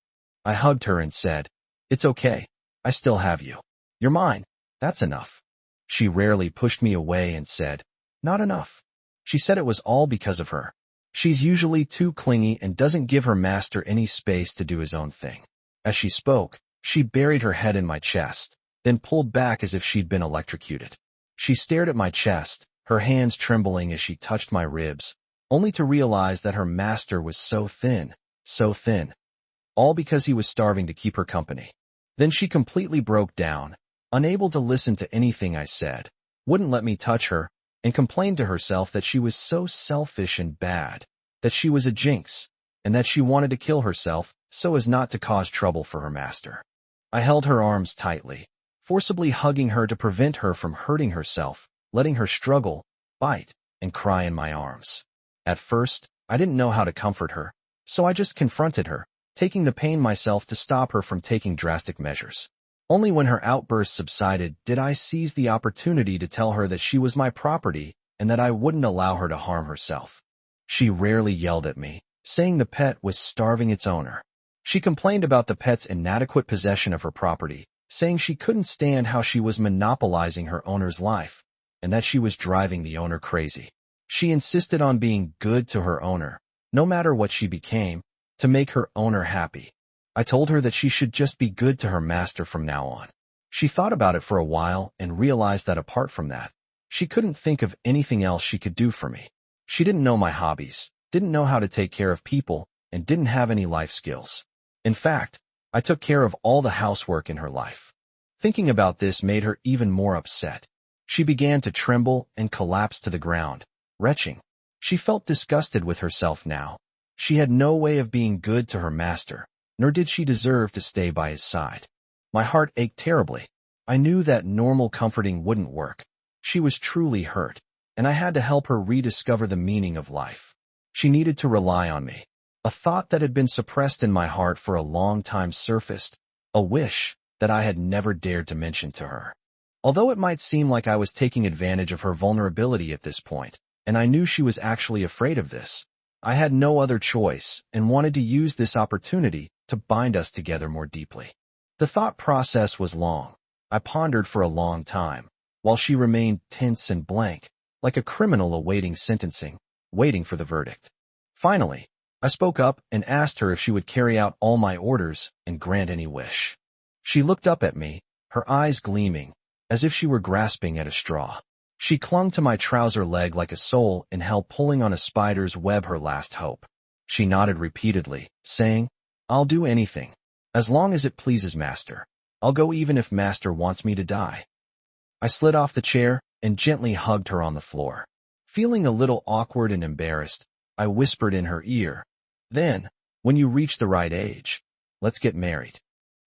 I hugged her and said, it's okay. I still have you. You're mine. That's enough. She rarely pushed me away and said, not enough. She said it was all because of her. She's usually too clingy and doesn't give her master any space to do his own thing. As she spoke, she buried her head in my chest, then pulled back as if she'd been electrocuted. She stared at my chest, her hands trembling as she touched my ribs, only to realize that her master was so thin, all because he was starving to keep her company. Then she completely broke down, unable to listen to anything I said, wouldn't let me touch her, and complained to herself that she was so selfish and bad, that she was a jinx, and that she wanted to kill herself so as not to cause trouble for her master. I held her arms tightly, forcibly hugging her to prevent her from hurting herself, letting her struggle, bite, and cry in my arms. At first, I didn't know how to comfort her, so I just confronted her, taking the pain myself to stop her from taking drastic measures. Only when her outburst subsided did I seize the opportunity to tell her that she was my property and that I wouldn't allow her to harm herself. She rarely yelled at me, saying the pet was starving its owner. She complained about the pet's inadequate possession of her property, saying she couldn't stand how she was monopolizing her owner's life, and that she was driving the owner crazy. She insisted on being good to her owner, no matter what she became, to make her owner happy. I told her that she should just be good to her master from now on. She thought about it for a while and realized that apart from that, she couldn't think of anything else she could do for me. She didn't know my hobbies, didn't know how to take care of people, and didn't have any life skills. In fact, I took care of all the housework in her life. Thinking about this made her even more upset. She began to tremble and collapse to the ground, retching. She felt disgusted with herself now. She had no way of being good to her master, nor did she deserve to stay by his side. My heart ached terribly. I knew that normal comforting wouldn't work. She was truly hurt, and I had to help her rediscover the meaning of life. She needed to rely on me. A thought that had been suppressed in my heart for a long time surfaced, a wish that I had never dared to mention to her. Although it might seem like I was taking advantage of her vulnerability at this point, and I knew she was actually afraid of this, I had no other choice and wanted to use this opportunity to bind us together more deeply. The thought process was long. I pondered for a long time, while she remained tense and blank, like a criminal awaiting sentencing, waiting for the verdict. Finally, I spoke up and asked her if she would carry out all my orders and grant any wish. She looked up at me, her eyes gleaming, as if she were grasping at a straw. She clung to my trouser leg like a soul in hell pulling on a spider's web, her last hope. She nodded repeatedly, saying, I'll do anything. As long as it pleases Master. I'll go even if Master wants me to die. I slid off the chair and gently hugged her on the floor. Feeling a little awkward and embarrassed, I whispered in her ear, Then, when you reach the right age, let's get married.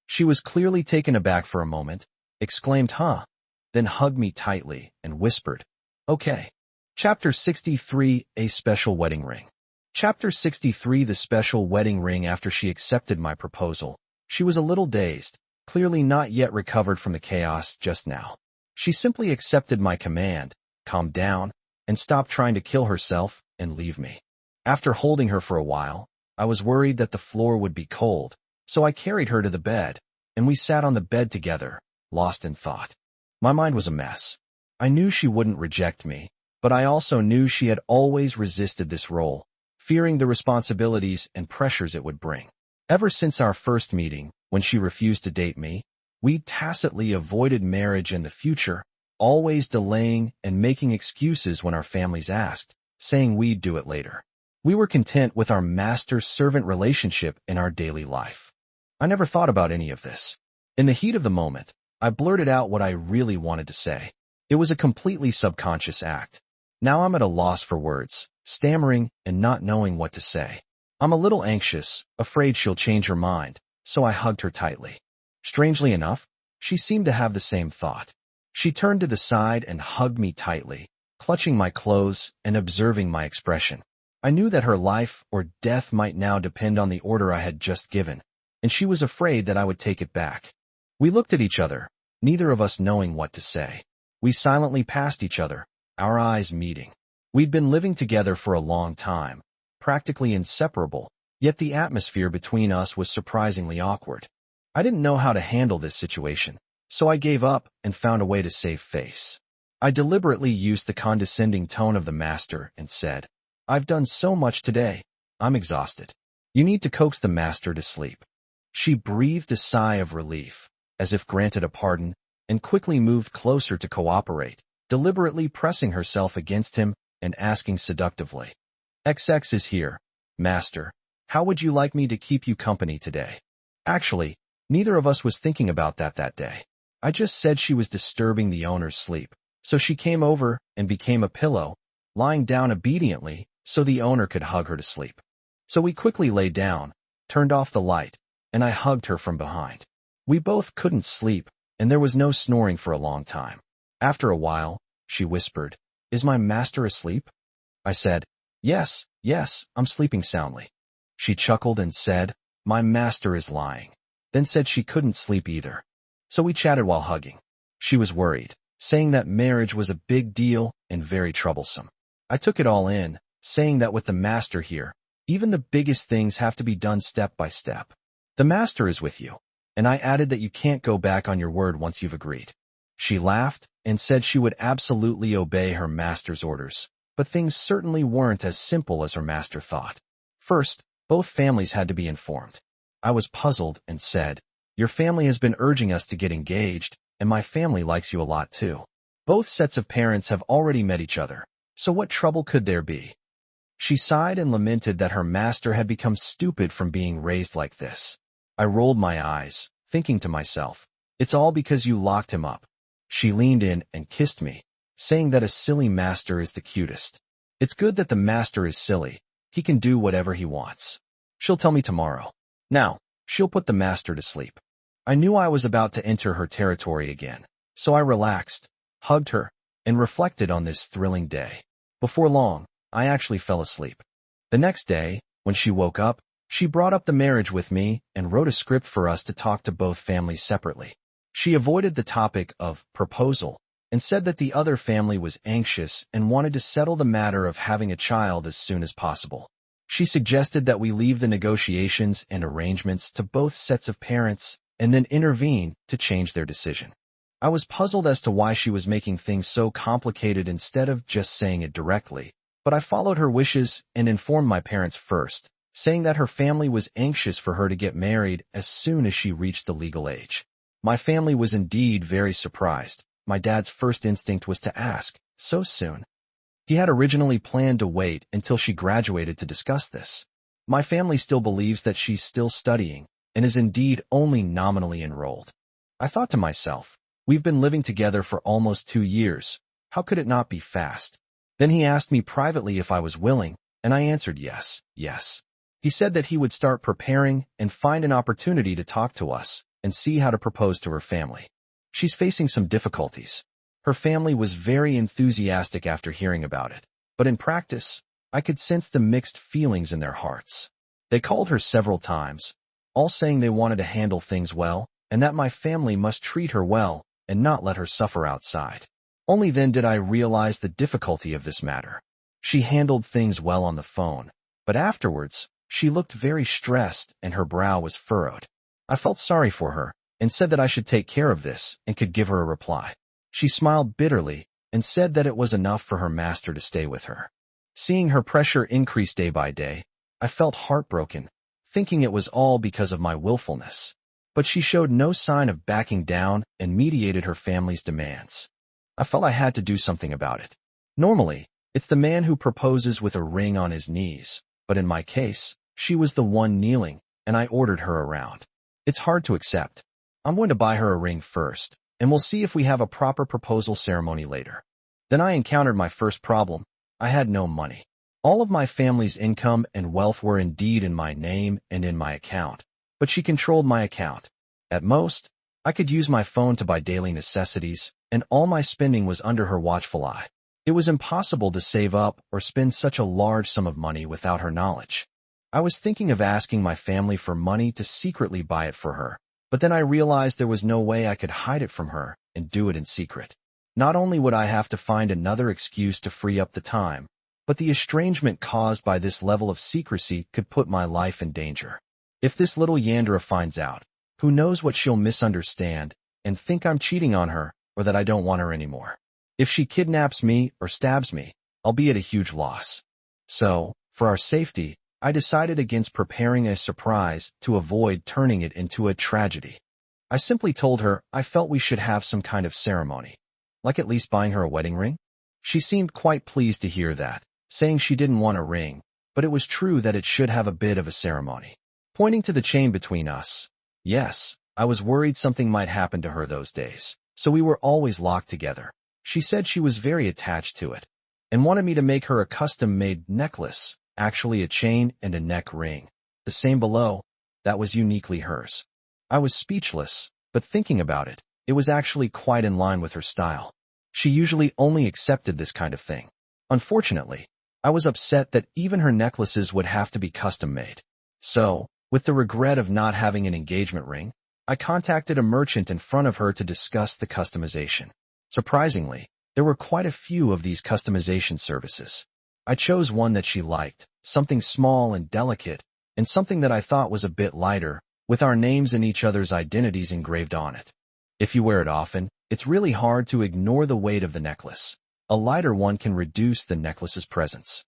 She was clearly taken aback for a moment, exclaimed, huh? Then hugged me tightly and whispered, okay. Chapter 63, A Special Wedding Ring. Chapter 63, The Special Wedding Ring. After she accepted my proposal, she was a little dazed, clearly not yet recovered from the chaos just now. She simply accepted my command, calmed down, and stopped trying to kill herself and leave me. After holding her for a while, I was worried that the floor would be cold, so I carried her to the bed, and we sat on the bed together, lost in thought. My mind was a mess. I knew she wouldn't reject me, but I also knew she had always resisted this role, fearing the responsibilities and pressures it would bring. Ever since our first meeting, when she refused to date me, we tacitly avoided marriage and the future, always delaying and making excuses when our families asked, saying we'd do it later. We were content with our master-servant relationship in our daily life. I never thought about any of this. In the heat of the moment, I blurted out what I really wanted to say. It was a completely subconscious act. Now I'm at a loss for words, stammering and not knowing what to say. I'm a little anxious, afraid she'll change her mind, so I hugged her tightly. Strangely enough, she seemed to have the same thought. She turned to the side and hugged me tightly, clutching my clothes and observing my expression. I knew that her life or death might now depend on the order I had just given, and she was afraid that I would take it back. We looked at each other, neither of us knowing what to say. We silently passed each other, our eyes meeting. We'd been living together for a long time, practically inseparable, yet the atmosphere between us was surprisingly awkward. I didn't know how to handle this situation, so I gave up and found a way to save face. I deliberately used the condescending tone of the master and said, "I've done so much today. I'm exhausted. You need to coax the master to sleep." She breathed a sigh of relief, as if granted a pardon, and quickly moved closer to cooperate, deliberately pressing herself against him and asking seductively, "XX is here, master. How would you like me to keep you company today?" Actually, neither of us was thinking about that day. I just said she was disturbing the owner's sleep, so she came over and became a pillow, lying down obediently so the owner could hug her to sleep. So we quickly lay down, turned off the light, and I hugged her from behind. We both couldn't sleep, and there was no snoring for a long time. After a while, she whispered, "Is my master asleep?" I said, Yes, I'm sleeping soundly." She chuckled and said, "My master is lying," then said she couldn't sleep either. So we chatted while hugging. She was worried, saying that marriage was a big deal and very troublesome. I took it all in, saying that with the master here, even the biggest things have to be done step by step. The master is with you, and I added that you can't go back on your word once you've agreed. She laughed and said she would absolutely obey her master's orders, but things certainly weren't as simple as her master thought. First, both families had to be informed. I was puzzled and said, "Your family has been urging us to get engaged, and my family likes you a lot too. Both sets of parents have already met each other, so what trouble could there be?" She sighed and lamented that her master had become stupid from being raised like this. I rolled my eyes, thinking to myself, "It's all because you locked him up." She leaned in and kissed me, saying that a silly master is the cutest. It's good that the master is silly. He can do whatever he wants. She'll tell me tomorrow. Now, she'll put the master to sleep. I knew I was about to enter her territory again, so I relaxed, hugged her, and reflected on this thrilling day. Before long, I actually fell asleep. The next day, when she woke up, she brought up the marriage with me and wrote a script for us to talk to both families separately. She avoided the topic of proposal and said that the other family was anxious and wanted to settle the matter of having a child as soon as possible. She suggested that we leave the negotiations and arrangements to both sets of parents and then intervene to change their decision. I was puzzled as to why she was making things so complicated instead of just saying it directly, but I followed her wishes and informed my parents first, saying that her family was anxious for her to get married as soon as she reached the legal age. My family was indeed very surprised. My dad's first instinct was to ask, "So soon?" He had originally planned to wait until she graduated to discuss this. My family still believes that she's still studying and is indeed only nominally enrolled. I thought to myself, we've been living together for almost 2 years. How could it not be fast? Then he asked me privately if I was willing, and I answered yes. He said that he would start preparing and find an opportunity to talk to us and see how to propose to her family. She's facing some difficulties. Her family was very enthusiastic after hearing about it, but in practice, I could sense the mixed feelings in their hearts. They called her several times, all saying they wanted to handle things well and that my family must treat her well and not let her suffer outside. Only then did I realize the difficulty of this matter. She handled things well on the phone, but afterwards, she looked very stressed and her brow was furrowed. I felt sorry for her and said that I should take care of this and could give her a reply. She smiled bitterly and said that it was enough for her master to stay with her. Seeing her pressure increase day by day, I felt heartbroken, thinking it was all because of my willfulness. But she showed no sign of backing down and mediated her family's demands. I felt I had to do something about it. Normally, it's the man who proposes with a ring on his knees, but in my case, she was the one kneeling, and I ordered her around. It's hard to accept. I'm going to buy her a ring first, and we'll see if we have a proper proposal ceremony later. Then I encountered my first problem. I had no money. All of my family's income and wealth were indeed in my name and in my account, but she controlled my account. At most, I could use my phone to buy daily necessities, and all my spending was under her watchful eye. It was impossible to save up or spend such a large sum of money without her knowledge. I was thinking of asking my family for money to secretly buy it for her, but then I realized there was no way I could hide it from her and do it in secret. Not only would I have to find another excuse to free up the time, but the estrangement caused by this level of secrecy could put my life in danger. If this little Yandere finds out, who knows what she'll misunderstand and think I'm cheating on her or that I don't want her anymore. If she kidnaps me or stabs me, I'll be at a huge loss. So, for our safety, I decided against preparing a surprise to avoid turning it into a tragedy. I simply told her I felt we should have some kind of ceremony, like at least buying her a wedding ring. She seemed quite pleased to hear that, saying she didn't want a ring, but it was true that it should have a bit of a ceremony. Pointing to the chain between us, yes, I was worried something might happen to her those days, so we were always locked together. She said she was very attached to it, and wanted me to make her a custom-made necklace, actually a chain and a neck ring. The same below, that was uniquely hers. I was speechless, but thinking about it, it was actually quite in line with her style. She usually only accepted this kind of thing. Unfortunately, I was upset that even her necklaces would have to be custom-made. So, with the regret of not having an engagement ring, I contacted a merchant in front of her to discuss the customization. Surprisingly, there were quite a few of these customization services. I chose one that she liked, something small and delicate, and something that I thought was a bit lighter, with our names and each other's identities engraved on it. If you wear it often, it's really hard to ignore the weight of the necklace. A lighter one can reduce the necklace's presence.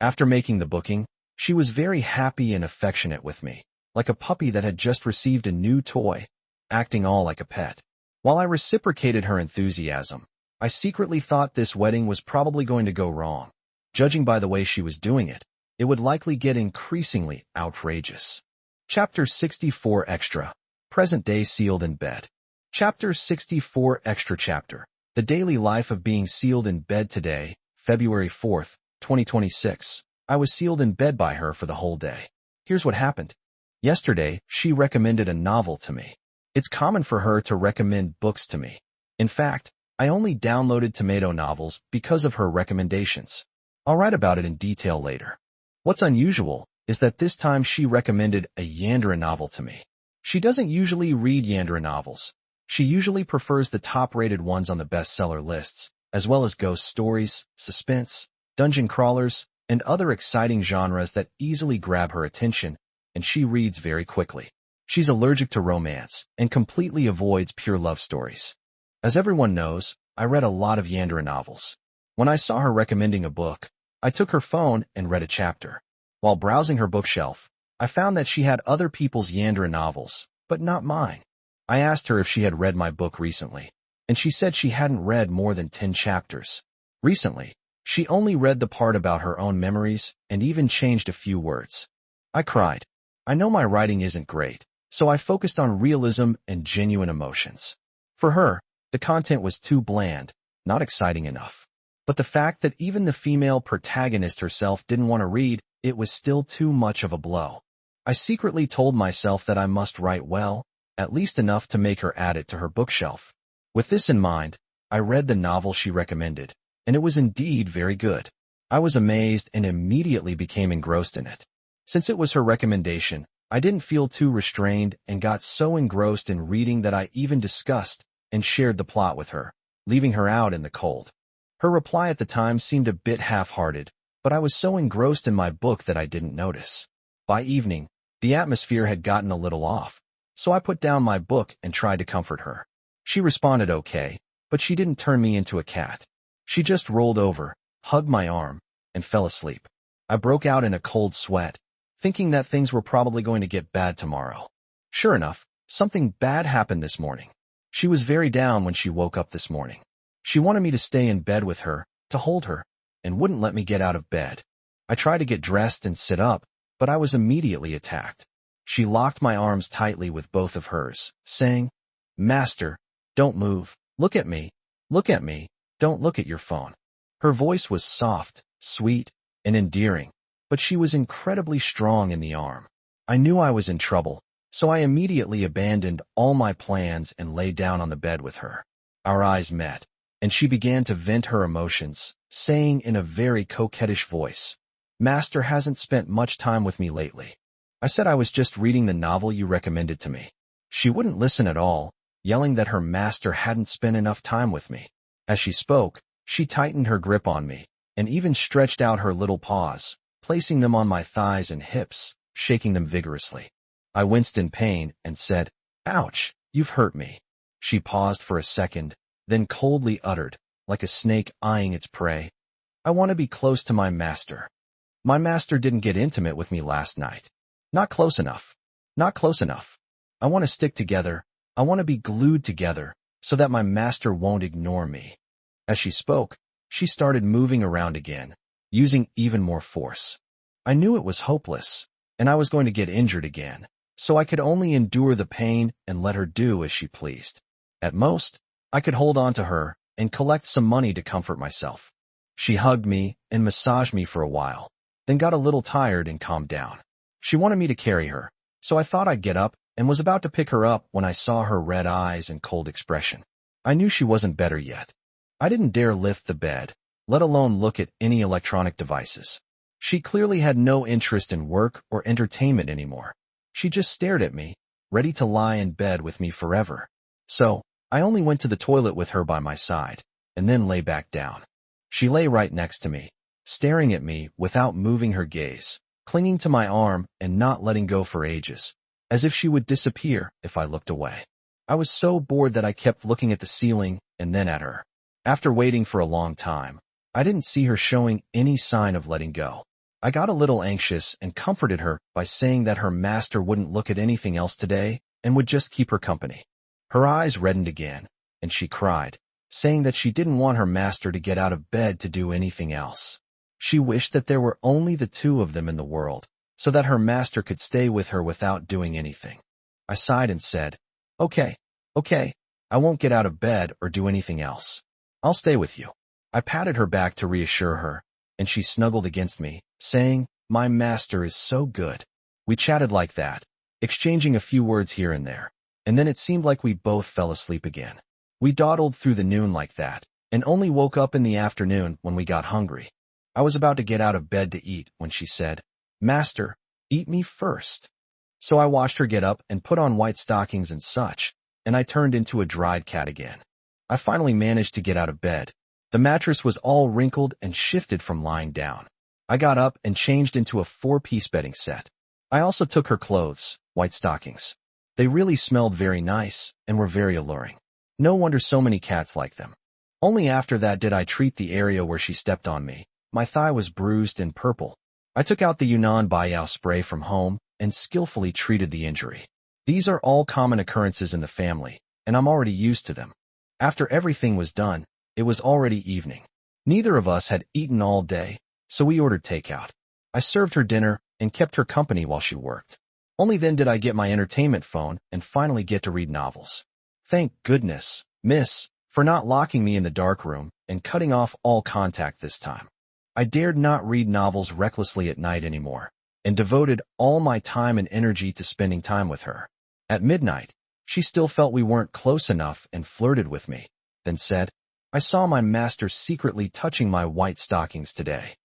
After making the booking, she was very happy and affectionate with me, like a puppy that had just received a new toy, acting all like a pet. While I reciprocated her enthusiasm, I secretly thought this wedding was probably going to go wrong. Judging by the way she was doing it, it would likely get increasingly outrageous. Chapter 64 Extra. Present day sealed in bed. Chapter 64 Extra Chapter. The daily life of being sealed in bed today, February 4th, 2026. I was sealed in bed by her for the whole day. Here's what happened. Yesterday, she recommended a novel to me. It's common for her to recommend books to me. In fact, I only downloaded tomato novels because of her recommendations. I'll write about it in detail later. What's unusual is that this time she recommended a Yandere novel to me. She doesn't usually read Yandere novels. She usually prefers the top-rated ones on the bestseller lists, as well as ghost stories, suspense, dungeon crawlers, and other exciting genres that easily grab her attention, and she reads very quickly. She's allergic to romance and completely avoids pure love stories. As everyone knows, I read a lot of Yandere novels. When I saw her recommending a book, I took her phone and read a chapter. While browsing her bookshelf, I found that she had other people's Yandere novels, but not mine. I asked her if she had read my book recently, and she said she hadn't read more than 10 chapters. Recently, she only read the part about her own memories and even changed a few words. I cried. I know my writing isn't great, so I focused on realism and genuine emotions. For her, the content was too bland, not exciting enough. But the fact that even the female protagonist herself didn't want to read, it was still too much of a blow. I secretly told myself that I must write well, at least enough to make her add it to her bookshelf. With this in mind, I read the novel she recommended, and it was indeed very good. I was amazed and immediately became engrossed in it. Since it was her recommendation, I didn't feel too restrained and got so engrossed in reading that I even discussed and shared the plot with her, leaving her out in the cold. Her reply at the time seemed a bit half-hearted, but I was so engrossed in my book that I didn't notice. By evening, the atmosphere had gotten a little off, so I put down my book and tried to comfort her. She responded okay, but she didn't turn me into a cat. She just rolled over, hugged my arm, and fell asleep. I broke out in a cold sweat, thinking that things were probably going to get bad tomorrow. Sure enough, something bad happened this morning. She was very down when she woke up this morning. She wanted me to stay in bed with her, to hold her, and wouldn't let me get out of bed. I tried to get dressed and sit up, but I was immediately attacked. She locked my arms tightly with both of hers, saying, "Master, don't move. Look at me. Look at me. Don't look at your phone." Her voice was soft, sweet, and endearing, but she was incredibly strong in the arm. I knew I was in trouble, So I immediately abandoned all my plans and lay down on the bed with her. Our eyes met, and she began to vent her emotions, saying in a very coquettish voice, "Master hasn't spent much time with me lately." I said I was just reading the novel you recommended to me. She wouldn't listen at all, yelling that her master hadn't spent enough time with me. As she spoke, she tightened her grip on me, and even stretched out her little paws, placing them on my thighs and hips, shaking them vigorously. I winced in pain and said, "Ouch, you've hurt me." She paused for a second, then coldly uttered, like a snake eyeing its prey, "I want to be close to my master. My master didn't get intimate with me last night. Not close enough. Not close enough. I want to stick together. I want to be glued together, so that my master won't ignore me." As she spoke, she started moving around again, using even more force. I knew it was hopeless, and I was going to get injured again, so I could only endure the pain and let her do as she pleased. At most, I could hold on to her and collect some money to comfort myself. She hugged me and massaged me for a while, then got a little tired and calmed down. She wanted me to carry her, so I thought I'd get up and was about to pick her up when I saw her red eyes and cold expression. I knew she wasn't better yet. I didn't dare lift the bed, let alone look at any electronic devices. She clearly had no interest in work or entertainment anymore. She just stared at me, ready to lie in bed with me forever. So, I only went to the toilet with her by my side, and then lay back down. She lay right next to me, staring at me without moving her gaze, clinging to my arm and not letting go for ages, as if she would disappear if I looked away. I was so bored that I kept looking at the ceiling and then at her. After waiting for a long time, I didn't see her showing any sign of letting go. I got a little anxious and comforted her by saying that her master wouldn't look at anything else today and would just keep her company. Her eyes reddened again, and she cried, saying that she didn't want her master to get out of bed to do anything else. She wished that there were only the two of them in the world, so that her master could stay with her without doing anything. I sighed and said, Okay, I won't get out of bed or do anything else. I'll stay with you." I patted her back to reassure her, and she snuggled against me, saying, "My master is so good." We chatted like that, exchanging a few words here and there, and then it seemed like we both fell asleep again. We dawdled through the noon like that, and only woke up in the afternoon when we got hungry. I was about to get out of bed to eat when she said, "Master, eat me first." So I watched her get up and put on white stockings and such, and I turned into a dried cat again. I finally managed to get out of bed. The mattress was all wrinkled and shifted from lying down. I got up and changed into a 4-piece bedding set. I also took her clothes, white stockings. They really smelled very nice and were very alluring. No wonder so many cats like them. Only after that did I treat the area where she stepped on me. My thigh was bruised and purple. I took out the Yunnan Baiyao spray from home and skillfully treated the injury. These are all common occurrences in the family, and I'm already used to them. After everything was done, it was already evening. Neither of us had eaten all day, so we ordered takeout. I served her dinner and kept her company while she worked. Only then did I get my entertainment phone and finally get to read novels. Thank goodness, miss, for not locking me in the dark room and cutting off all contact this time. I dared not read novels recklessly at night anymore, and devoted all my time and energy to spending time with her. At midnight, she still felt we weren't close enough and flirted with me, then said, "I saw my master secretly touching my white stockings today."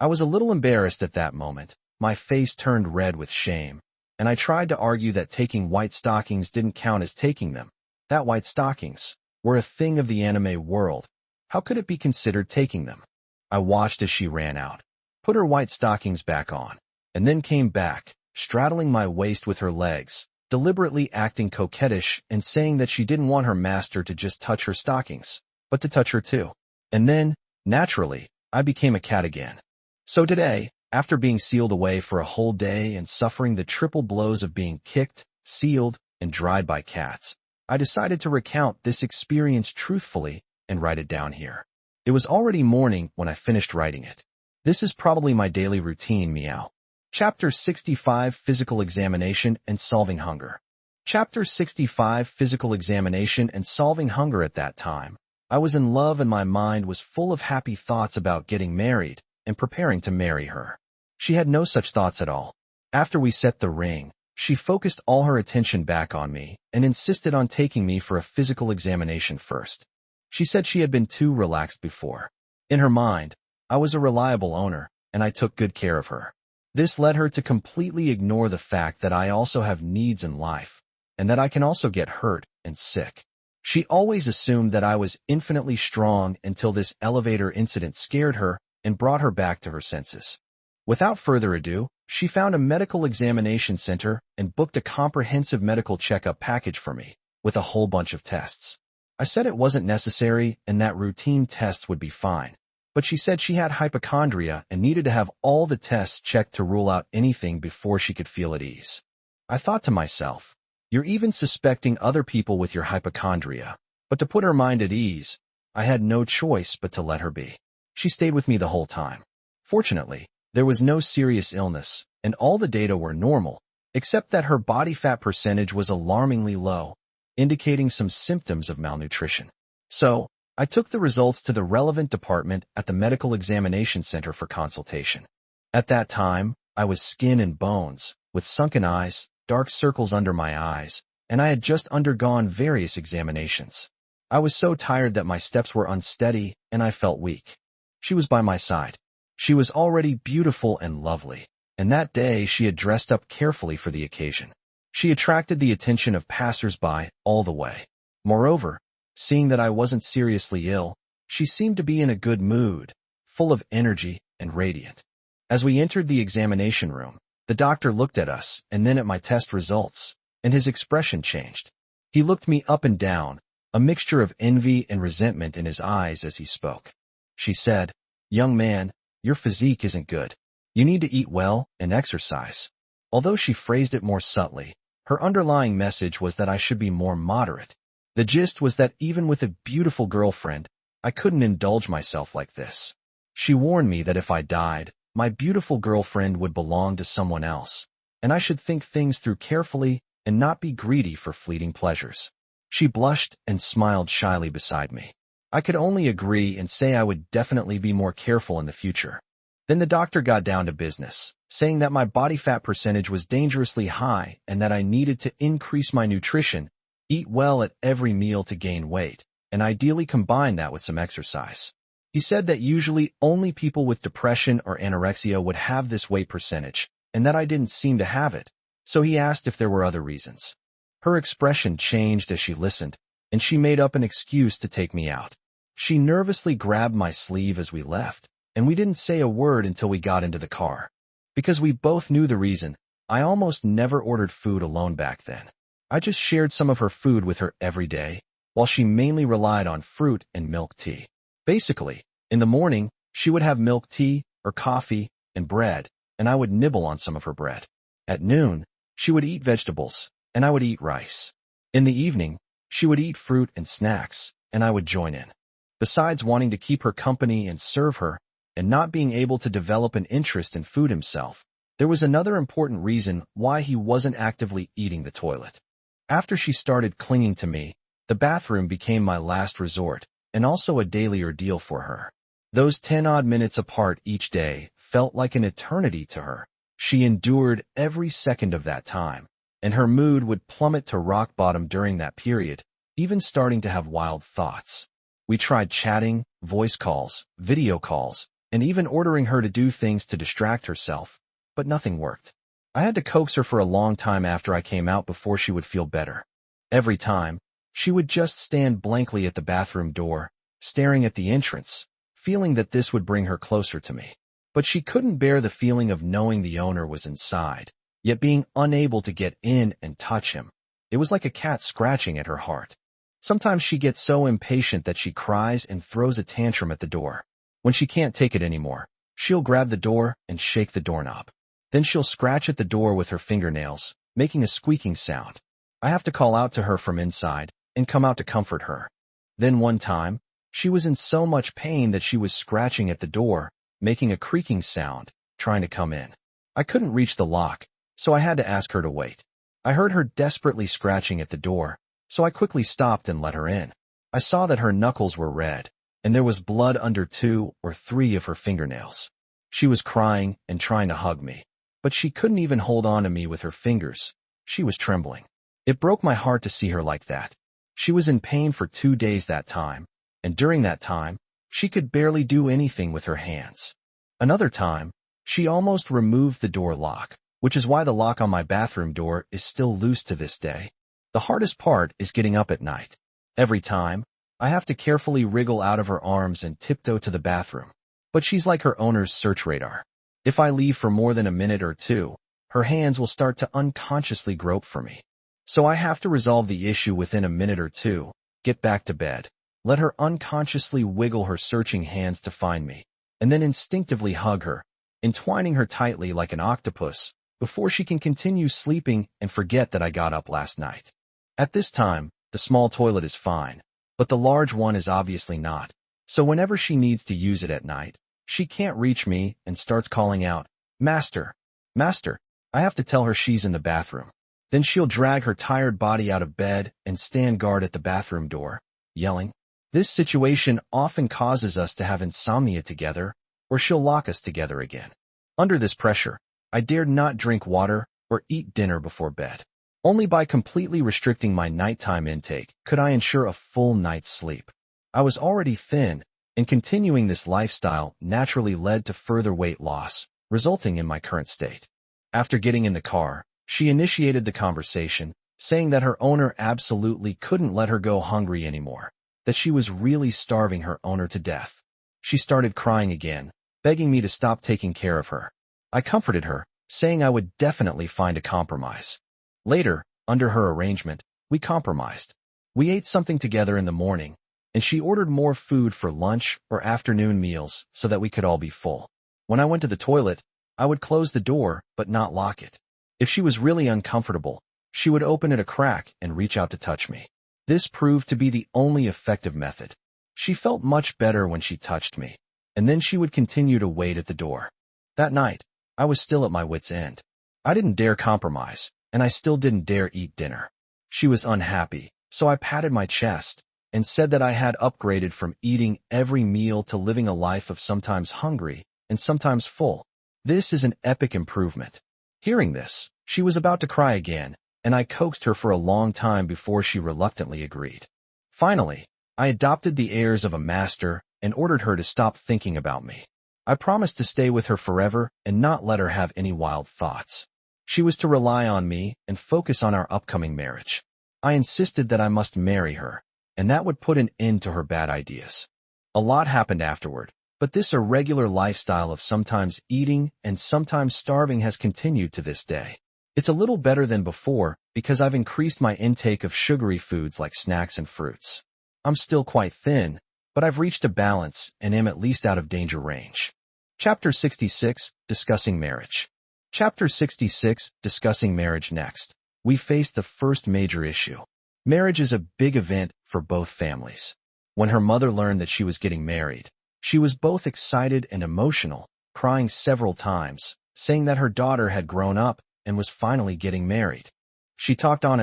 I was a little embarrassed at that moment. My face turned red with shame, and I tried to argue that taking white stockings didn't count as taking them. That white stockings were a thing of the anime world. How could it be considered taking them? I watched as she ran out, put her white stockings back on, and then came back, straddling my waist with her legs, deliberately acting coquettish and saying that she didn't want her master to just touch her stockings, but to touch her too. And then, naturally, I became a cat again. So today, after being sealed away for a whole day and suffering the triple blows of being kicked, sealed, and dried by cats, I decided to recount this experience truthfully and write it down here. It was already morning when I finished writing it. This is probably my daily routine, meow. Chapter 65 Physical Examination and Solving Hunger. Chapter 65 Physical Examination and Solving Hunger. At that time, I was in love and my mind was full of happy thoughts about getting married and preparing to marry her. She had no such thoughts at all. After we set the ring, She focused all her attention back on me and insisted on taking me for a physical examination first. She said she had been too relaxed before. In her mind, I was a reliable owner, and I took good care of her. This led her to completely ignore the fact that I also have needs in life, and that I can also get hurt and sick. She always assumed that I was infinitely strong until this elevator incident scared her and brought her back to her senses. Without further ado, she found a medical examination center and booked a comprehensive medical checkup package for me, with a whole bunch of tests. I said it wasn't necessary and that routine tests would be fine, but she said she had hypochondria and needed to have all the tests checked to rule out anything before she could feel at ease. I thought to myself, you're even suspecting other people with your hypochondria. But to put her mind at ease, I had no choice but to let her be. She stayed with me the whole time. Fortunately, there was no serious illness, and all the data were normal, except that her body fat percentage was alarmingly low, indicating some symptoms of malnutrition. So, I took the results to the relevant department at the medical examination center for consultation. At that time, I was skin and bones, with sunken eyes, dark circles under my eyes, and I had just undergone various examinations. I was so tired that my steps were unsteady, and I felt weak. She was by my side. She was already beautiful and lovely, and that day she had dressed up carefully for the occasion. She attracted the attention of passers-by all the way. Moreover, seeing that I wasn't seriously ill, she seemed to be in a good mood, full of energy and radiant. As we entered the examination room, the doctor looked at us and then at my test results, and his expression changed. He looked me up and down, a mixture of envy and resentment in his eyes as he spoke. She said, "Young man, your physique isn't good. You need to eat well and exercise." Although she phrased it more subtly, her underlying message was that I should be more moderate. The gist was that even with a beautiful girlfriend, I couldn't indulge myself like this. She warned me that if I died, my beautiful girlfriend would belong to someone else, and I should think things through carefully and not be greedy for fleeting pleasures. She blushed and smiled shyly beside me. I could only agree and say I would definitely be more careful in the future. Then the doctor got down to business, saying that my body fat percentage was dangerously high and that I needed to increase my nutrition, eat well at every meal to gain weight, and ideally combine that with some exercise. He said that usually only people with depression or anorexia would have this weight percentage, and that I didn't seem to have it, so he asked if there were other reasons. Her expression changed as she listened, and she made up an excuse to take me out. She nervously grabbed my sleeve as we left, and we didn't say a word until we got into the car. Because we both knew the reason, I almost never ordered food alone back then. I just shared some of her food with her every day, while she mainly relied on fruit and milk tea. Basically, in the morning, she would have milk tea or coffee and bread, and I would nibble on some of her bread. At noon, she would eat vegetables, and I would eat rice. In the evening, she would eat fruit and snacks, and I would join in. Besides wanting to keep her company and serve her, and not being able to develop an interest in food himself, there was another important reason why he wasn't actively eating the toilet. After she started clinging to me, the bathroom became my last resort, and also a daily ordeal for her. Those 10-odd minutes apart each day felt like an eternity to her. She endured every second of that time, and her mood would plummet to rock bottom during that period, even starting to have wild thoughts. We tried chatting, voice calls, video calls, and even ordering her to do things to distract herself, but nothing worked. I had to coax her for a long time after I came out before she would feel better. Every time, she would just stand blankly at the bathroom door, staring at the entrance, feeling that this would bring her closer to me. But she couldn't bear the feeling of knowing the owner was inside, yet being unable to get in and touch him. It was like a cat scratching at her heart. Sometimes she gets so impatient that she cries and throws a tantrum at the door. When she can't take it anymore, she'll grab the door and shake the doorknob. Then she'll scratch at the door with her fingernails, making a squeaking sound. I have to call out to her from inside and come out to comfort her. Then one time, she was in so much pain that she was scratching at the door, making a creaking sound, trying to come in. I couldn't reach the lock, so I had to ask her to wait. I heard her desperately scratching at the door, so I quickly stopped and let her in. I saw that her knuckles were red, and there was blood under 2 or 3 of her fingernails. She was crying and trying to hug me, but she couldn't even hold on to me with her fingers, She was trembling. It broke my heart to see her like that. She was in pain for 2 days that time, and during that time, she could barely do anything with her hands. Another time, she almost removed the door lock, which is why the lock on my bathroom door is still loose to this day. The hardest part is getting up at night. Every time, I have to carefully wriggle out of her arms and tiptoe to the bathroom. But she's like her owner's search radar. If I leave for more than a minute or two, her hands will start to unconsciously grope for me. So I have to resolve the issue within a minute or two, get back to bed, let her unconsciously wiggle her searching hands to find me, and then instinctively hug her, entwining her tightly like an octopus, before she can continue sleeping and forget that I got up last night. At this time, the small toilet is fine, but the large one is obviously not. So whenever she needs to use it at night, she can't reach me and starts calling out, "Master, Master." I have to tell her she's in the bathroom. Then she'll drag her tired body out of bed and stand guard at the bathroom door, yelling. This situation often causes us to have insomnia together, or she'll lock us together again. Under this pressure, I dared not drink water or eat dinner before bed. Only by completely restricting my nighttime intake could I ensure a full night's sleep. I was already thin, and continuing this lifestyle naturally led to further weight loss, resulting in my current state. After getting in the car, she initiated the conversation, saying that her owner absolutely couldn't let her go hungry anymore, that she was really starving her owner to death. She started crying again, begging me to stop taking care of her. I comforted her, saying I would definitely find a compromise. Later, under her arrangement, we compromised. We ate something together in the morning, and she ordered more food for lunch or afternoon meals so that we could all be full. When I went to the toilet, I would close the door but not lock it. If she was really uncomfortable, she would open it a crack and reach out to touch me. This proved to be the only effective method. She felt much better when she touched me, and then she would continue to wait at the door. That night, I was still at my wit's end. I didn't dare compromise, and I still didn't dare eat dinner. She was unhappy, so I patted my chest and said that I had upgraded from eating every meal to living a life of sometimes hungry and sometimes full. This is an epic improvement. Hearing this, she was about to cry again, and I coaxed her for a long time before she reluctantly agreed. Finally, I adopted the airs of a master and ordered her to stop thinking about me. I promised to stay with her forever and not let her have any wild thoughts. She was to rely on me and focus on our upcoming marriage. I insisted that I must marry her, and that would put an end to her bad ideas. A lot happened afterward, but this irregular lifestyle of sometimes eating and sometimes starving has continued to this day. It's a little better than before because I've increased my intake of sugary foods like snacks and fruits. I'm still quite thin, but I've reached a balance and am at least out of danger range. Chapter 66, Discussing Marriage. Chapter 66, Discussing Marriage next. We face the first major issue. Marriage is a big event for both families. When her mother learned that she was getting married, she was both excited and emotional, crying several times, saying that her daughter had grown up and was finally getting married. She talked on,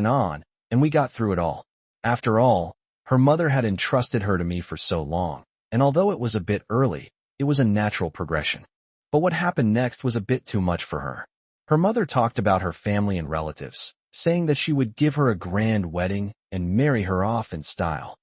and we got through it all. After all, her mother had entrusted her to me for so long, and although it was a bit early, it was a natural progression. But what happened next was a bit too much for her. Her mother talked about her family and relatives, saying that she would give her a grand wedding and marry her off in style.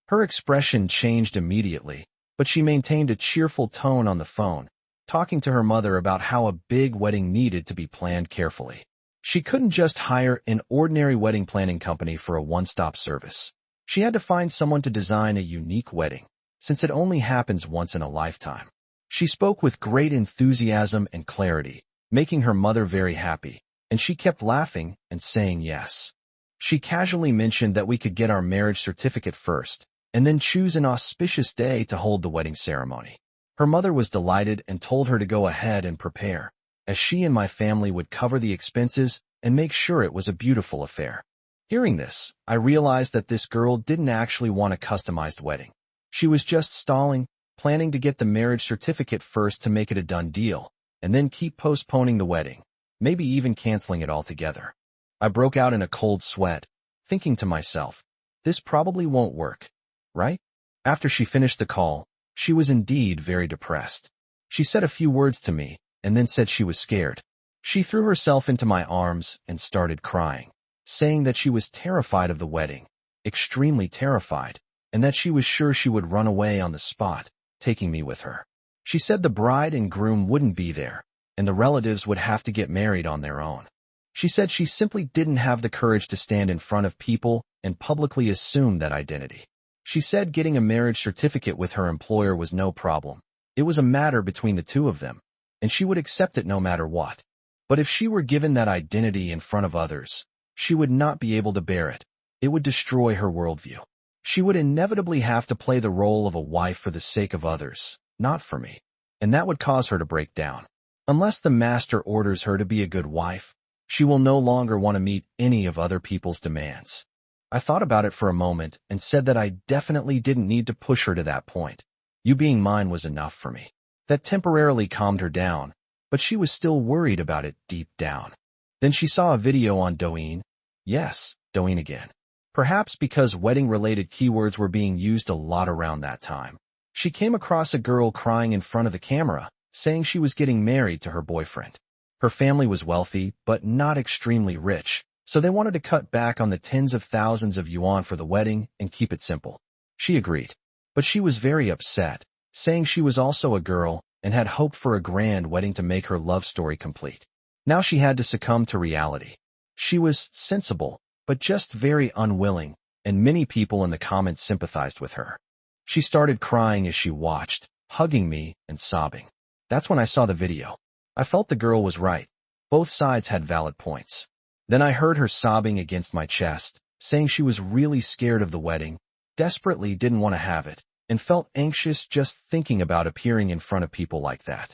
Her expression changed immediately, but she maintained a cheerful tone on the phone, talking to her mother about how a big wedding needed to be planned carefully. She couldn't just hire an ordinary wedding planning company for a one-stop service. She had to find someone to design a unique wedding, since it only happens once in a lifetime. She spoke with great enthusiasm and clarity, making her mother very happy, and she kept laughing and saying yes. She casually mentioned that we could get our marriage certificate first, and then choose an auspicious day to hold the wedding ceremony. Her mother was delighted and told her to go ahead and prepare, as she and my family would cover the expenses and make sure it was a beautiful affair. Hearing this, I realized that this girl didn't actually want a customized wedding. She was just stalling, planning to get the marriage certificate first to make it a done deal, and then keep postponing the wedding, maybe even canceling it altogether. I broke out in a cold sweat, thinking to myself, this probably won't work, right? After she finished the call, she was indeed very depressed. She said a few words to me, and then said she was scared. She threw herself into my arms and started crying. saying that she was terrified of the wedding, extremely terrified, and that she was sure she would run away on the spot, taking me with her. She said the bride and groom wouldn't be there, and the relatives would have to get married on their own. She said she simply didn't have the courage to stand in front of people and publicly assume that identity. She said getting a marriage certificate with her employer was no problem. It was a matter between the two of them, and she would accept it no matter what. But if she were given that identity in front of others, she would not be able to bear it. It would destroy her worldview. She would inevitably have to play the role of a wife for the sake of others, not for me, and that would cause her to break down. Unless the master orders her to be a good wife, she will no longer want to meet any of other people's demands. I thought about it for a moment and said that I definitely didn't need to push her to that point. You being mine was enough for me. That temporarily calmed her down, but she was still worried about it deep down. Then she saw a video on Douyin. Yes, Douyin again. Perhaps because wedding-related keywords were being used a lot around that time. She came across a girl crying in front of the camera, saying she was getting married to her boyfriend. Her family was wealthy, but not extremely rich, so they wanted to cut back on the tens of thousands of yuan for the wedding and keep it simple. She agreed. But she was very upset, saying she was also a girl and had hoped for a grand wedding to make her love story complete. Now she had to succumb to reality. She was sensible, but just very unwilling, and many people in the comments sympathized with her. She started crying as she watched, hugging me and sobbing. That's when I saw the video. I felt the girl was right. Both sides had valid points. Then I heard her sobbing against my chest, saying she was really scared of the wedding, desperately didn't want to have it, and felt anxious just thinking about appearing in front of people like that.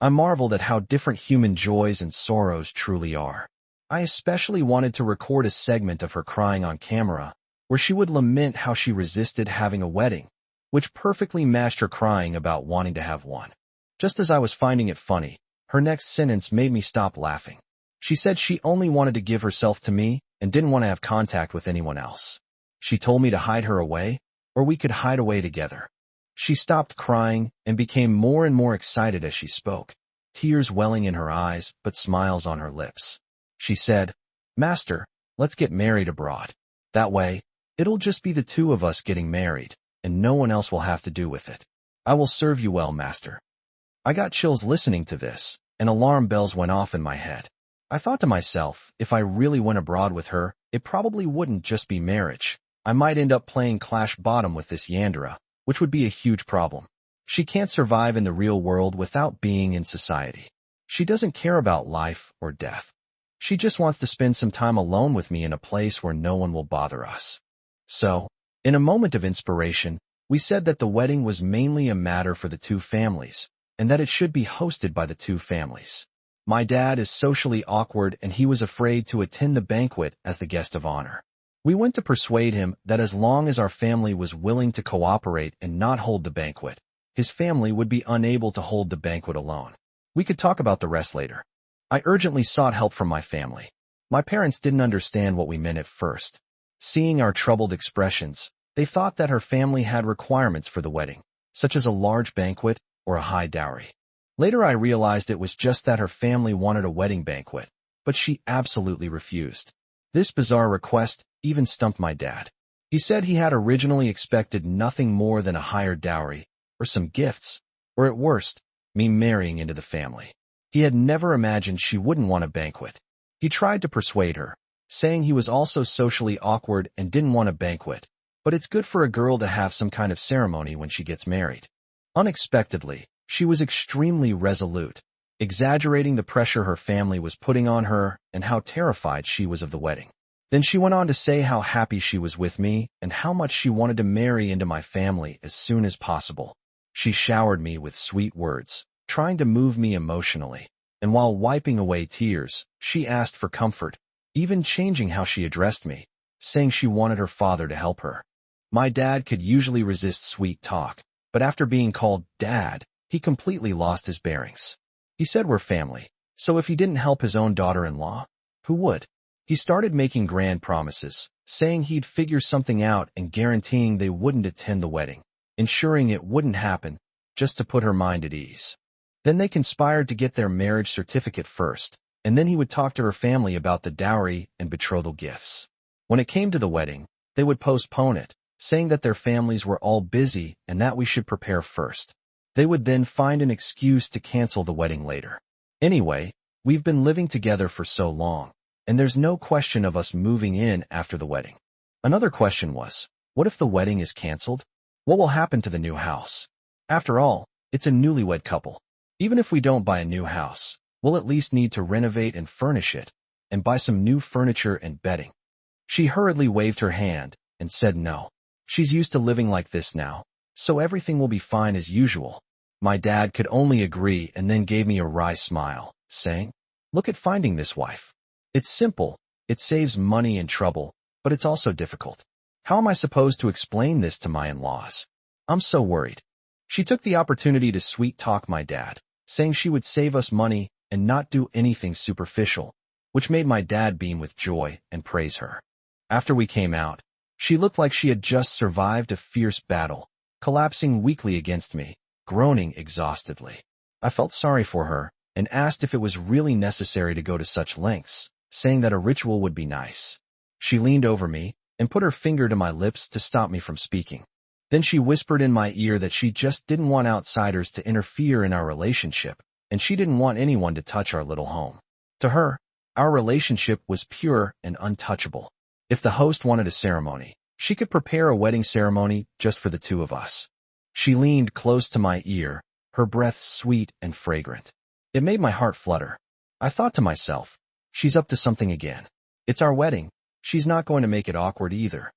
I marveled at how different human joys and sorrows truly are. I especially wanted to record a segment of her crying on camera, where she would lament how she resisted having a wedding, which perfectly matched her crying about wanting to have one. Just as I was finding it funny, her next sentence made me stop laughing. She said she only wanted to give herself to me and didn't want to have contact with anyone else. She told me to hide her away, or we could hide away together. She stopped crying and became more and more excited as she spoke, tears welling in her eyes but smiles on her lips. She said, "Master, let's get married abroad. That way, it'll just be the two of us getting married, and no one else will have to do with it. I will serve you well, master." I got chills listening to this, and alarm bells went off in my head. I thought to myself, if I really went abroad with her, it probably wouldn't just be marriage. I might end up playing Clash Bottom with this Yandere, which would be a huge problem. She can't survive in the real world without being in society. She doesn't care about life or death. She just wants to spend some time alone with me in a place where no one will bother us. So, in a moment of inspiration, we said that the wedding was mainly a matter for the two families, and that it should be hosted by the two families. My dad is socially awkward and he was afraid to attend the banquet as the guest of honor. We went to persuade him that as long as our family was willing to cooperate and not hold the banquet, his family would be unable to hold the banquet alone. We could talk about the rest later. I urgently sought help from my family. My parents didn't understand what we meant at first. Seeing our troubled expressions, they thought that her family had requirements for the wedding, such as a large banquet or a high dowry. Later I realized it was just that her family wanted a wedding banquet, but she absolutely refused. This bizarre request even stumped my dad. He said he had originally expected nothing more than a higher dowry, or some gifts, or at worst, me marrying into the family. He had never imagined she wouldn't want a banquet. He tried to persuade her, saying he was also socially awkward and didn't want a banquet, but it's good for a girl to have some kind of ceremony when she gets married. Unexpectedly, she was extremely resolute, exaggerating the pressure her family was putting on her and how terrified she was of the wedding. Then she went on to say how happy she was with me and how much she wanted to marry into my family as soon as possible. She showered me with sweet words, trying to move me emotionally, and while wiping away tears, she asked for comfort, even changing how she addressed me, saying she wanted her father to help her. My dad could usually resist sweet talk, but after being called Dad, he completely lost his bearings. He said we're family, so if he didn't help his own daughter-in-law, who would? He started making grand promises, saying he'd figure something out and guaranteeing they wouldn't attend the wedding, ensuring it wouldn't happen, just to put her mind at ease. Then they conspired to get their marriage certificate first, and then he would talk to her family about the dowry and betrothal gifts. When it came to the wedding, they would postpone it, saying that their families were all busy and that we should prepare first. They would then find an excuse to cancel the wedding later. Anyway, we've been living together for so long, and there's no question of us moving in after the wedding. Another question was, what if the wedding is canceled? What will happen to the new house? After all, it's a newlywed couple. Even if we don't buy a new house, we'll at least need to renovate and furnish it, and buy some new furniture and bedding. She hurriedly waved her hand and said no. She's used to living like this now, so everything will be fine as usual. My dad could only agree and then gave me a wry smile, saying, "Look at finding this wife. It's simple, it saves money and trouble, but it's also difficult. How am I supposed to explain this to my in-laws? I'm so worried." She took the opportunity to sweet-talk my dad, saying she would save us money and not do anything superficial, which made my dad beam with joy and praise her. After we came out, she looked like she had just survived a fierce battle, collapsing weakly against me, groaning exhaustedly. I felt sorry for her and asked if it was really necessary to go to such lengths, saying that a ritual would be nice. She leaned over me and put her finger to my lips to stop me from speaking. Then she whispered in my ear that she just didn't want outsiders to interfere in our relationship, and she didn't want anyone to touch our little home. To her, our relationship was pure and untouchable. If the host wanted a ceremony, she could prepare a wedding ceremony just for the two of us. She leaned close to my ear, her breath sweet and fragrant. It made my heart flutter. I thought to myself, she's up to something again. It's our wedding. She's not going to make it awkward either.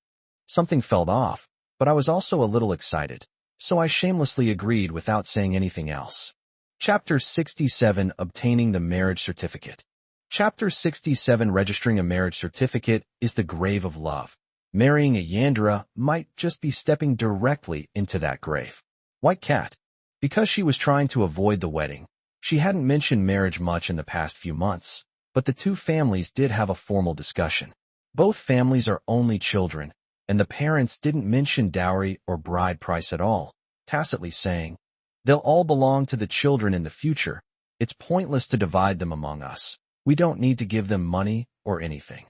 Something felt off, but I was also a little excited, so I shamelessly agreed without saying anything else. Chapter 67, Obtaining the Marriage Certificate. Chapter 67, Registering a Marriage Certificate, is the grave of love. Marrying a Yandere might just be stepping directly into that grave. White Cat. Because she was trying to avoid the wedding, she hadn't mentioned marriage much in the past few months, but the two families did have a formal discussion. Both families are only children, and the parents didn't mention dowry or bride price at all, tacitly saying, "They'll all belong to the children in the future. It's pointless to divide them among us. We don't need to give them money or anything."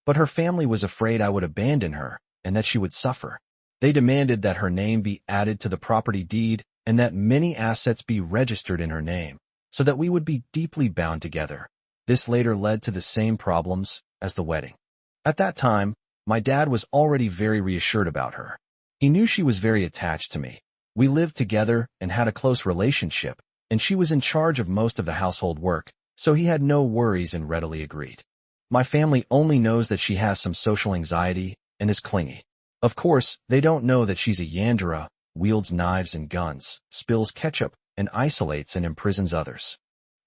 But her family was afraid I would abandon her and that she would suffer. They demanded that her name be added to the property deed and that many assets be registered in her name, so that we would be deeply bound together. This later led to the same problems as the wedding. At that time, my dad was already very reassured about her. He knew she was very attached to me. We lived together and had a close relationship, and she was in charge of most of the household work, so he had no worries and readily agreed. My family only knows that she has some social anxiety and is clingy. Of course, they don't know that she's a Yandere, wields knives and guns, spills ketchup, and isolates and imprisons others.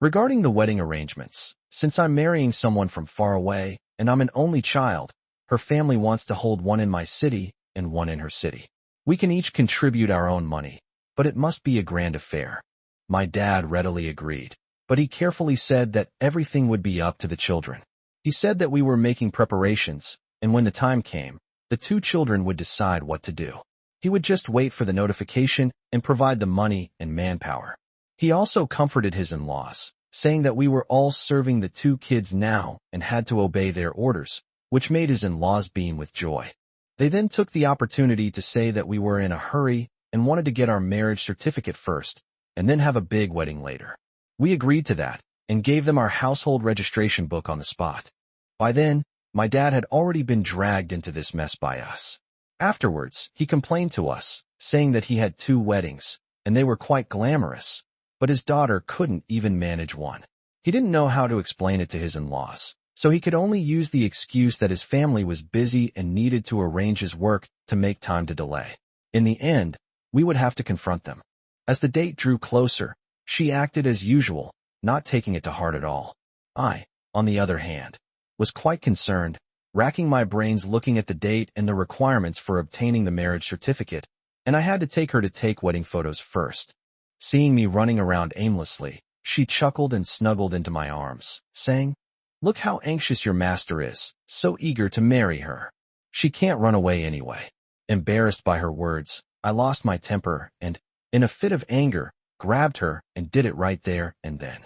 Regarding the wedding arrangements, since I'm marrying someone from far away and I'm an only child, her family wants to hold one in my city and one in her city. We can each contribute our own money, but it must be a grand affair. My dad readily agreed, but he carefully said that everything would be up to the children. He said that we were making preparations, and when the time came, the two children would decide what to do. He would just wait for the notification and provide the money and manpower. He also comforted his in-laws, saying that we were all serving the two kids now and had to obey their orders, which made his in-laws beam with joy. They then took the opportunity to say that we were in a hurry and wanted to get our marriage certificate first, and then have a big wedding later. We agreed to that, and gave them our household registration book on the spot. By then, my dad had already been dragged into this mess by us. Afterwards, he complained to us, saying that he had 2 weddings, and they were quite glamorous, but his daughter couldn't even manage one. He didn't know how to explain it to his in-laws, so he could only use the excuse that his family was busy and needed to arrange his work to make time to delay. In the end, we would have to confront them. As the date drew closer, she acted as usual, not taking it to heart at all. I, on the other hand, was quite concerned, racking my brains looking at the date and the requirements for obtaining the marriage certificate, and I had to take her to take wedding photos first. Seeing me running around aimlessly, she chuckled and snuggled into my arms, saying, "Look how anxious your master is, so eager to marry her. She can't run away anyway." Embarrassed by her words, I lost my temper and, in a fit of anger, grabbed her and did it right there and then.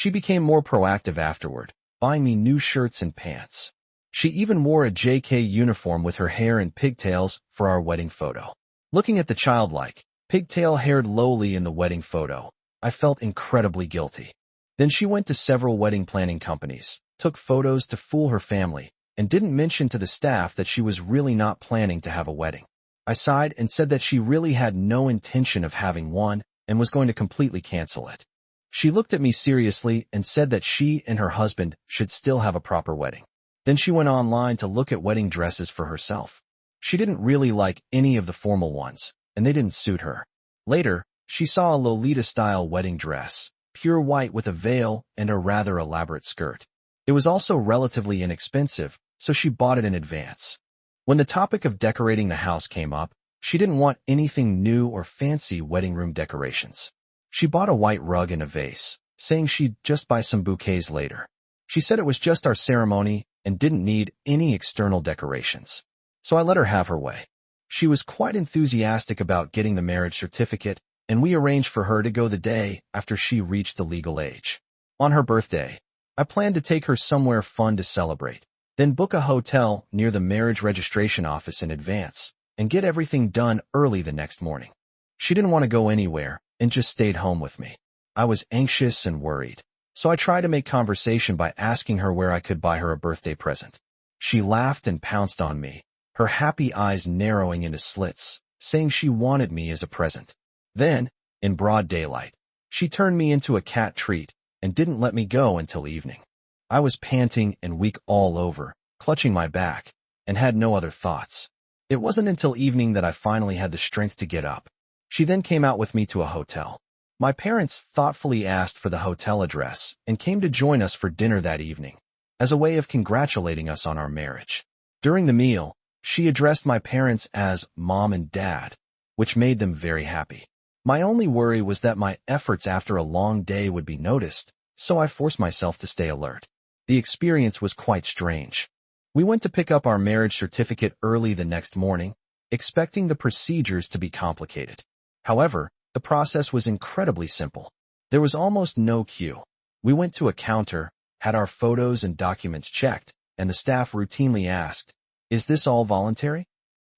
She became more proactive afterward, buying me new shirts and pants. She even wore a JK uniform with her hair in pigtails for our wedding photo. Looking at the childlike, pigtail-haired lowly in the wedding photo, I felt incredibly guilty. Then she went to several wedding planning companies, took photos to fool her family, and didn't mention to the staff that she was really not planning to have a wedding. I sighed and said that she really had no intention of having one and was going to completely cancel it. She looked at me seriously and said that she and her husband should still have a proper wedding. Then she went online to look at wedding dresses for herself. She didn't really like any of the formal ones, and they didn't suit her. Later, she saw a Lolita-style wedding dress, pure white with a veil and a rather elaborate skirt. It was also relatively inexpensive, so she bought it in advance. When the topic of decorating the house came up, she didn't want anything new or fancy wedding room decorations. She bought a white rug and a vase, saying she'd just buy some bouquets later. She said it was just our ceremony and didn't need any external decorations. So I let her have her way. She was quite enthusiastic about getting the marriage certificate, and we arranged for her to go the day after she reached the legal age. On her birthday, I planned to take her somewhere fun to celebrate, then book a hotel near the marriage registration office in advance, and get everything done early the next morning. She didn't want to go anywhere and just stayed home with me. I was anxious and worried, so I tried to make conversation by asking her where I could buy her a birthday present. She laughed and pounced on me, her happy eyes narrowing into slits, saying she wanted me as a present. Then, in broad daylight, she turned me into a cat treat and didn't let me go until evening. I was panting and weak all over, clutching my back, and had no other thoughts. It wasn't until evening that I finally had the strength to get up. She then came out with me to a hotel. My parents thoughtfully asked for the hotel address and came to join us for dinner that evening, as a way of congratulating us on our marriage. During the meal, she addressed my parents as Mom and Dad, which made them very happy. My only worry was that my efforts after a long day would be noticed, so I forced myself to stay alert. The experience was quite strange. We went to pick up our marriage certificate early the next morning, expecting the procedures to be complicated. However, the process was incredibly simple. There was almost no queue. We went to a counter, had our photos and documents checked, and the staff routinely asked, "Is this all voluntary?"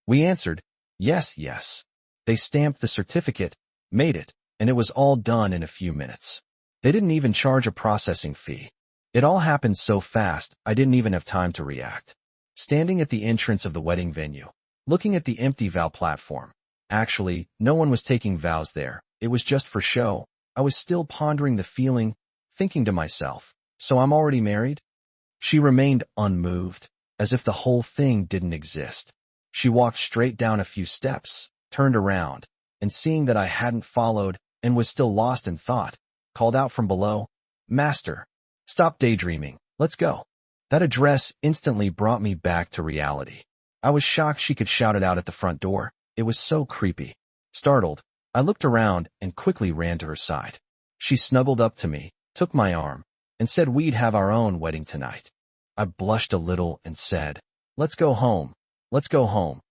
We answered, "Yes, yes." They stamped the certificate, made it, and it was all done in a few minutes. They didn't even charge a processing fee. It all happened so fast, I didn't even have time to react. Standing at the entrance of the wedding venue, looking at the empty vow platform. Actually, no one was taking vows there. It was just for show. I was still pondering the feeling, thinking to myself, so I'm already married? She remained unmoved, as if the whole thing didn't exist. She walked straight down a few steps, turned around, and seeing that I hadn't followed and was still lost in thought, called out from below, "Master, stop daydreaming, let's go." That address instantly brought me back to reality. I was shocked she could shout it out at the front door. It was so creepy. Startled, I looked around and quickly ran to her side. She snuggled up to me, took my arm, and said we'd have our own wedding tonight. I blushed a little and said, "Let's go home, let's go home,"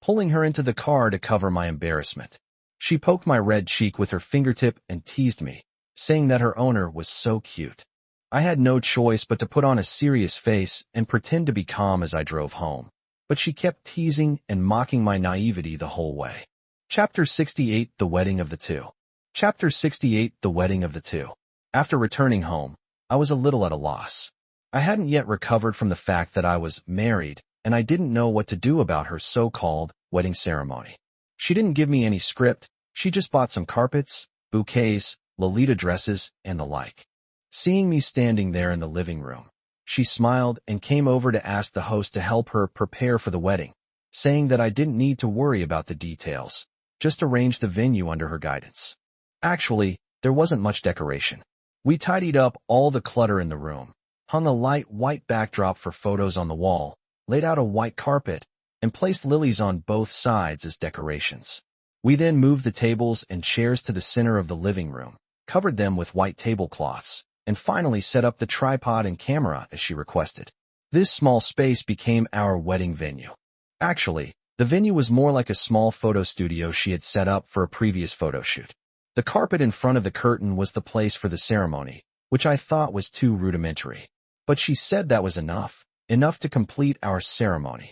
pulling her into the car to cover my embarrassment. She poked my red cheek with her fingertip and teased me, saying that her owner was so cute. I had no choice but to put on a serious face and pretend to be calm as I drove home. But she kept teasing and mocking my naivety the whole way. Chapter 68, The Wedding of the Two. Chapter 68, The Wedding of the Two. After returning home, I was a little at a loss. I hadn't yet recovered from the fact that I was married, and I didn't know what to do about her so-called wedding ceremony. She didn't give me any script. She just bought some carpets, bouquets, Lolita dresses, and the like. Seeing me standing there in the living room, she smiled and came over to ask the host to help her prepare for the wedding, saying that I didn't need to worry about the details, just arrange the venue under her guidance. Actually, there wasn't much decoration. We tidied up all the clutter in the room, hung a light white backdrop for photos on the wall, laid out a white carpet, and placed lilies on both sides as decorations. We then moved the tables and chairs to the center of the living room, covered them with white tablecloths, and finally set up the tripod and camera as she requested. This small space became our wedding venue. Actually, the venue was more like a small photo studio she had set up for a previous photo shoot. The carpet in front of the curtain was the place for the ceremony, which I thought was too rudimentary. But she said that was enough to complete our ceremony.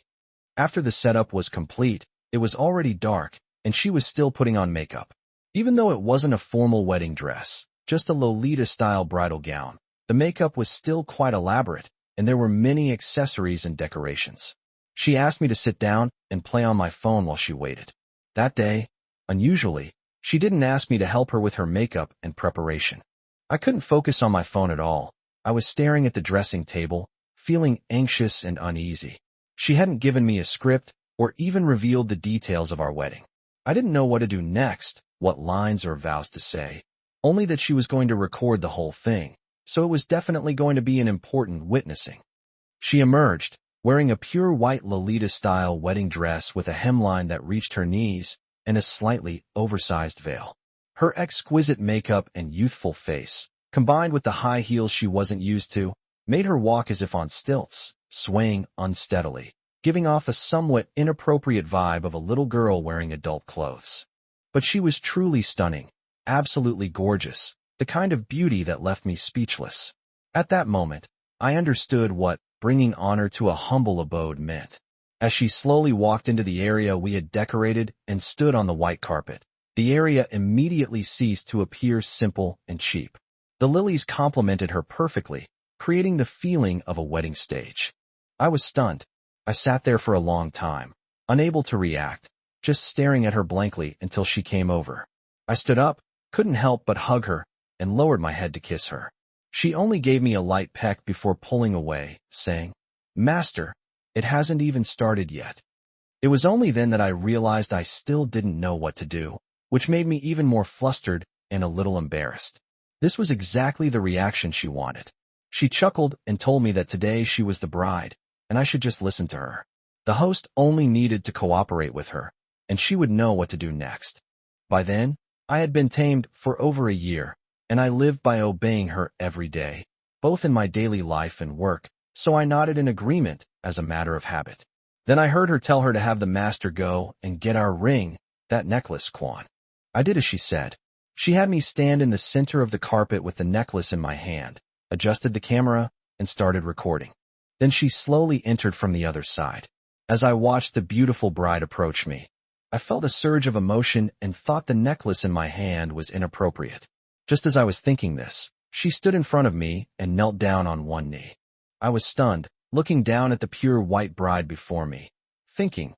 After the setup was complete, it was already dark, and she was still putting on makeup. Even though it wasn't a formal wedding dress, just a Lolita-style bridal gown, the makeup was still quite elaborate, and there were many accessories and decorations. She asked me to sit down and play on my phone while she waited. That day, unusually, she didn't ask me to help her with her makeup and preparation. I couldn't focus on my phone at all. I was staring at the dressing table, feeling anxious and uneasy. She hadn't given me a script or even revealed the details of our wedding. I didn't know what to do next, what lines or vows to say, only that she was going to record the whole thing, so it was definitely going to be an important witnessing. She emerged, wearing a pure white Lolita-style wedding dress with a hemline that reached her knees and a slightly oversized veil. Her exquisite makeup and youthful face, combined with the high heels she wasn't used to, made her walk as if on stilts, swaying unsteadily, giving off a somewhat inappropriate vibe of a little girl wearing adult clothes. But she was truly stunning, absolutely gorgeous, the kind of beauty that left me speechless. At that moment, I understood what bringing honor to a humble abode meant. As she slowly walked into the area we had decorated and stood on the white carpet, the area immediately ceased to appear simple and cheap. The lilies complemented her perfectly, creating the feeling of a wedding stage. I was stunned. I sat there for a long time, unable to react, just staring at her blankly until she came over. I stood up, couldn't help but hug her, and lowered my head to kiss her. She only gave me a light peck before pulling away, saying, "Master, it hasn't even started yet." It was only then that I realized I still didn't know what to do, which made me even more flustered and a little embarrassed. This was exactly the reaction she wanted. She chuckled and told me that today she was the bride, and I should just listen to her. The host only needed to cooperate with her, and she would know what to do next. By then, I had been tamed for over a year, and I lived by obeying her every day, both in my daily life and work, so I nodded in agreement as a matter of habit. Then I heard her tell her to have the master go and get our ring, that necklace, Quan. I did as she said. She had me stand in the center of the carpet with the necklace in my hand, adjusted the camera, and started recording. Then she slowly entered from the other side. As I watched the beautiful bride approach me, I felt a surge of emotion and thought the necklace in my hand was inappropriate. Just as I was thinking this, she stood in front of me and knelt down on one knee. I was stunned, looking down at the pure white bride before me, thinking,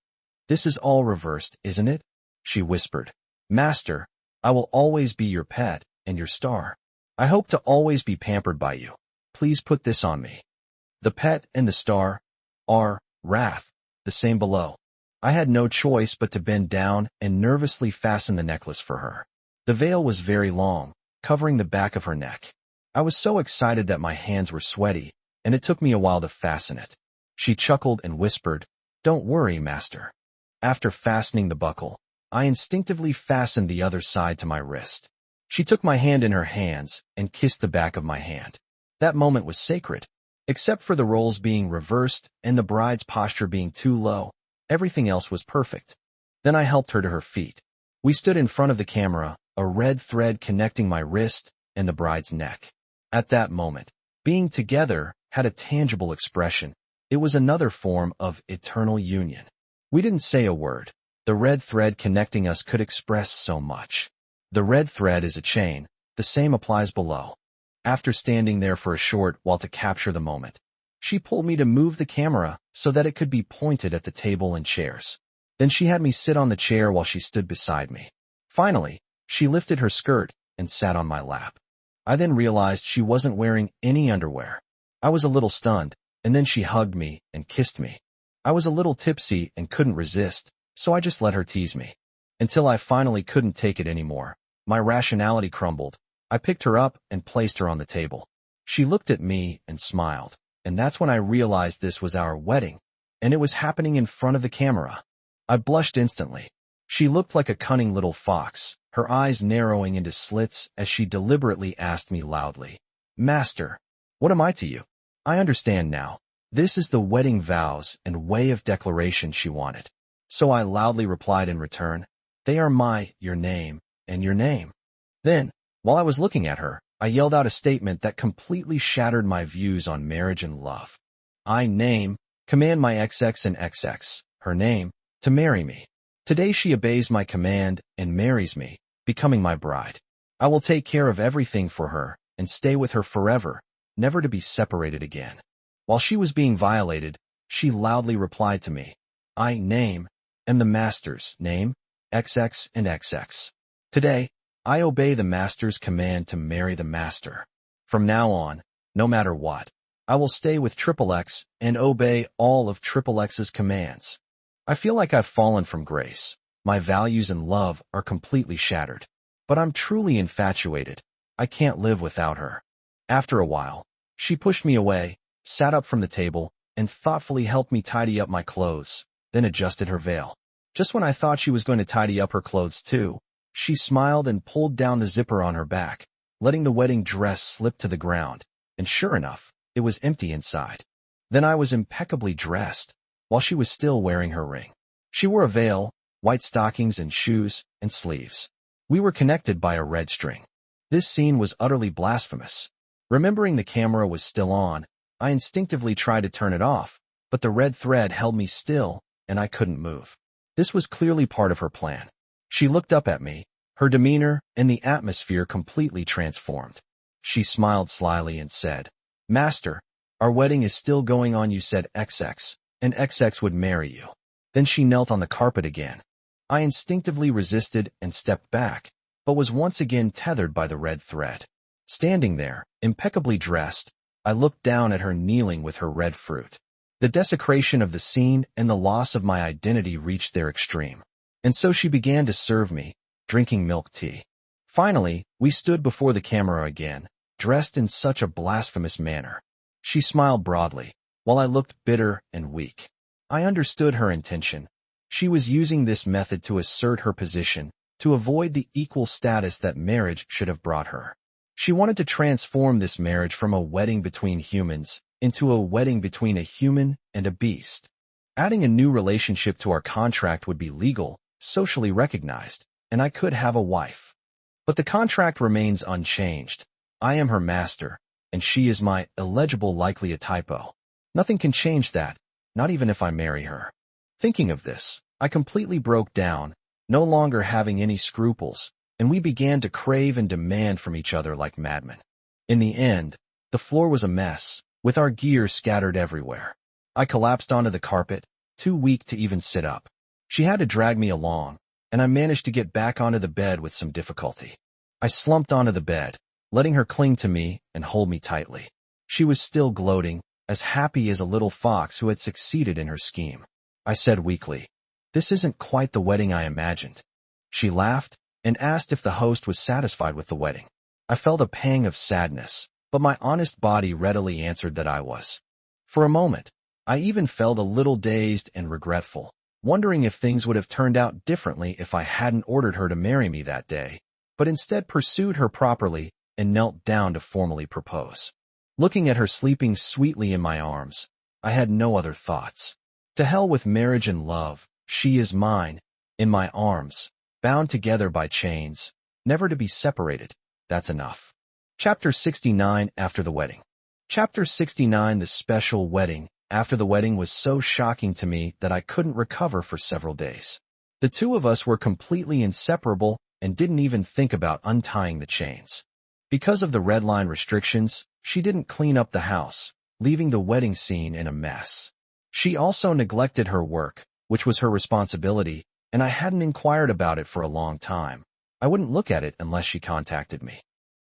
"This is all reversed, isn't it?" She whispered, "Master, I will always be your pet and your star. I hope to always be pampered by you. Please put this on me." The pet and the star are wrath, the same below. I had no choice but to bend down and nervously fasten the necklace for her. The veil was very long, covering the back of her neck. I was so excited that my hands were sweaty, and it took me a while to fasten it. She chuckled and whispered, "Don't worry, master." After fastening the buckle, I instinctively fastened the other side to my wrist. She took my hand in her hands and kissed the back of my hand. That moment was sacred. Except for the roles being reversed and the bride's posture being too low, everything else was perfect. Then I helped her to her feet. We stood in front of the camera, a red thread connecting my wrist and the bride's neck. At that moment, being together had a tangible expression. It was another form of eternal union. We didn't say a word. The red thread connecting us could express so much. The red thread is a chain. The same applies below. After standing there for a short while to capture the moment, she pulled me to move the camera so that it could be pointed at the table and chairs. Then she had me sit on the chair while she stood beside me. Finally, she lifted her skirt and sat on my lap. I then realized she wasn't wearing any underwear. I was a little stunned, and then she hugged me and kissed me. I was a little tipsy and couldn't resist, so I just let her tease me. Until I finally couldn't take it anymore. My rationality crumbled. I picked her up and placed her on the table. She looked at me and smiled, and that's when I realized this was our wedding, and it was happening in front of the camera. I blushed instantly. She looked like a cunning little fox, her eyes narrowing into slits as she deliberately asked me loudly, "Master, what am I to you?" I understand now. This is the wedding vows and way of declaration she wanted. So I loudly replied in return, "They are your name, and your name." Then, while I was looking at her, I yelled out a statement that completely shattered my views on marriage and love. I command my XX and XX, her name, to marry me. Today she obeys my command and marries me, becoming my bride. I will take care of everything for her and stay with her forever, never to be separated again. While she was being violated, she loudly replied to me, I am the master's name, XX and XX. Today, I obey the master's command to marry the master. From now on, no matter what, I will stay with XXX and obey all of XXX's commands. I feel like I've fallen from grace. My values and love are completely shattered. But I'm truly infatuated. I can't live without her. After a while, she pushed me away, sat up from the table, and thoughtfully helped me tidy up my clothes, then adjusted her veil. Just when I thought she was going to tidy up her clothes too, she smiled and pulled down the zipper on her back, letting the wedding dress slip to the ground, and sure enough, it was empty inside. Then I was impeccably dressed, while she was still wearing her ring. She wore a veil, white stockings and shoes, and sleeves. We were connected by a red string. This scene was utterly blasphemous. Remembering the camera was still on, I instinctively tried to turn it off, but the red thread held me still, and I couldn't move. This was clearly part of her plan. She looked up at me, her demeanor and the atmosphere completely transformed. She smiled slyly and said, Master, our wedding is still going on. You said XX, and XX would marry you. Then she knelt on the carpet again. I instinctively resisted and stepped back, but was once again tethered by the red thread. Standing there, impeccably dressed, I looked down at her kneeling with her red fruit. The desecration of the scene and the loss of my identity reached their extreme. And so she began to serve me, drinking milk tea. Finally, we stood before the camera again, dressed in such a blasphemous manner. She smiled broadly, while I looked bitter and weak. I understood her intention. She was using this method to assert her position, to avoid the equal status that marriage should have brought her. She wanted to transform this marriage from a wedding between humans into a wedding between a human and a beast. Adding a new relationship to our contract would be legal, socially recognized, and I could have a wife. But the contract remains unchanged. I am her master, and she is my illegible, likely a typo. Nothing can change that, not even if I marry her. Thinking of this, I completely broke down, no longer having any scruples, and we began to crave and demand from each other like madmen. In the end, the floor was a mess, with our gear scattered everywhere. I collapsed onto the carpet, too weak to even sit up. She had to drag me along, and I managed to get back onto the bed with some difficulty. I slumped onto the bed, letting her cling to me and hold me tightly. She was still gloating, as happy as a little fox who had succeeded in her scheme. I said weakly, This isn't quite the wedding I imagined. She laughed and asked if the host was satisfied with the wedding. I felt a pang of sadness, but my honest body readily answered that I was. For a moment, I even felt a little dazed and regretful, wondering if things would have turned out differently if I hadn't ordered her to marry me that day, but instead pursued her properly and knelt down to formally propose. Looking at her sleeping sweetly in my arms, I had no other thoughts. To hell with marriage and love, she is mine, in my arms, bound together by chains, never to be separated, that's enough. Chapter 69 After the Wedding. Chapter 69 The Special Wedding. After the wedding was so shocking to me that I couldn't recover for several days. The two of us were completely inseparable and didn't even think about untying the chains. Because of the red line restrictions, she didn't clean up the house, leaving the wedding scene in a mess. She also neglected her work, which was her responsibility, and I hadn't inquired about it for a long time. I wouldn't look at it unless she contacted me.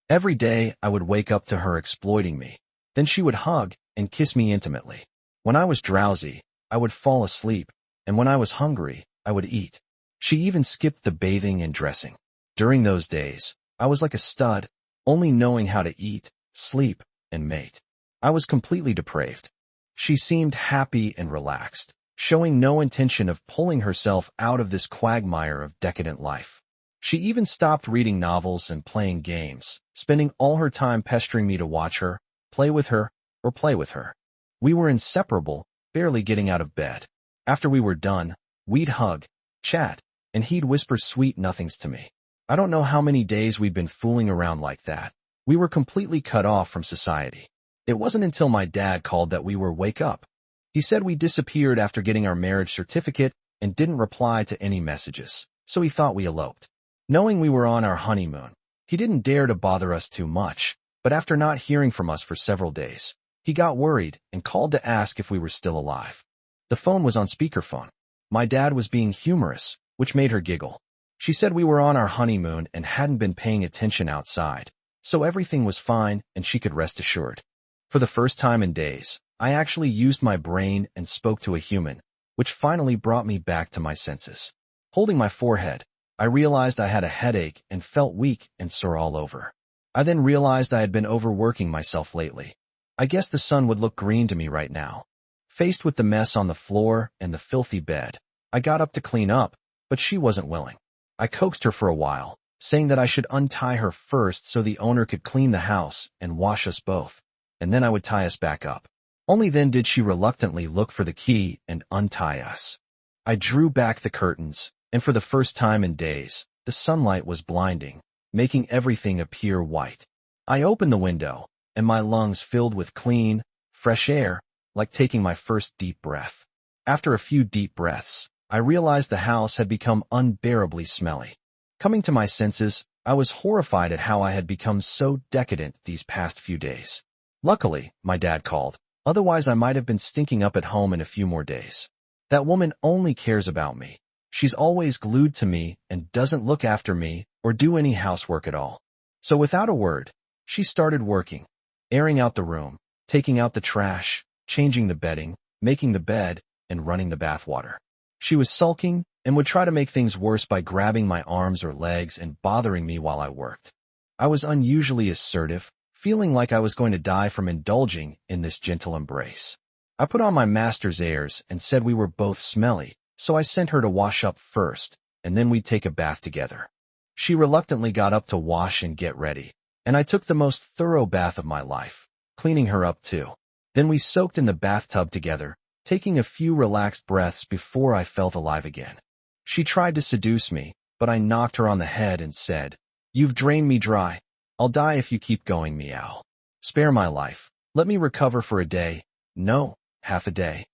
Every day I would wake up to her exploiting me. Then she would hug and kiss me intimately. When I was drowsy, I would fall asleep, and when I was hungry, I would eat. She even skipped the bathing and dressing. During those days, I was like a stud, only knowing how to eat, sleep, and mate. I was completely depraved. She seemed happy and relaxed, showing no intention of pulling herself out of this quagmire of decadent life. She even stopped reading novels and playing games, spending all her time pestering me to watch her, play with her, or play with her. We were inseparable, barely getting out of bed. After we were done, we'd hug, chat, and he'd whisper sweet nothings to me. I don't know how many days we'd been fooling around like that, We were completely cut off from society. It wasn't until my dad called that we were wake up. He said we disappeared after getting our marriage certificate and didn't reply to any messages, so he thought we eloped. Knowing we were on our honeymoon, he didn't dare to bother us too much, but after not hearing from us for several days, he got worried and called to ask if we were still alive. The phone was on speakerphone. My dad was being humorous, which made her giggle. She said we were on our honeymoon and hadn't been paying attention outside, so everything was fine and she could rest assured. For the first time in days, I actually used my brain and spoke to a human, which finally brought me back to my senses. Holding my forehead, I realized I had a headache and felt weak and sore all over. I then realized I had been overworking myself lately. I guess the sun would look green to me right now. Faced with the mess on the floor and the filthy bed, I got up to clean up, but she wasn't willing. I coaxed her for a while, saying that I should untie her first so the owner could clean the house and wash us both, and then I would tie us back up. Only then did she reluctantly look for the key and untie us. I drew back the curtains, and for the first time in days, the sunlight was blinding, making everything appear white. I opened the window, and my lungs filled with clean, fresh air, like taking my first deep breath. After a few deep breaths, I realized the house had become unbearably smelly. Coming to my senses, I was horrified at how I had become so decadent these past few days. Luckily, my dad called. Otherwise, I might have been stinking up at home in a few more days. That woman only cares about me. She's always glued to me and doesn't look after me or do any housework at all. So without a word, she started working, airing out the room, taking out the trash, changing the bedding, making the bed, and running the bathwater. She was sulking and would try to make things worse by grabbing my arms or legs and bothering me while I worked. I was unusually assertive, feeling like I was going to die from indulging in this gentle embrace. I put on my master's airs and said we were both smelly, so I sent her to wash up first, and then we'd take a bath together. She reluctantly got up to wash and get ready, and I took the most thorough bath of my life, cleaning her up too. Then we soaked in the bathtub together, taking a few relaxed breaths before I felt alive again. She tried to seduce me, but I knocked her on the head and said, "You've drained me dry. I'll die if you keep going, meow. Spare my life. Let me recover for a day. No, half a day."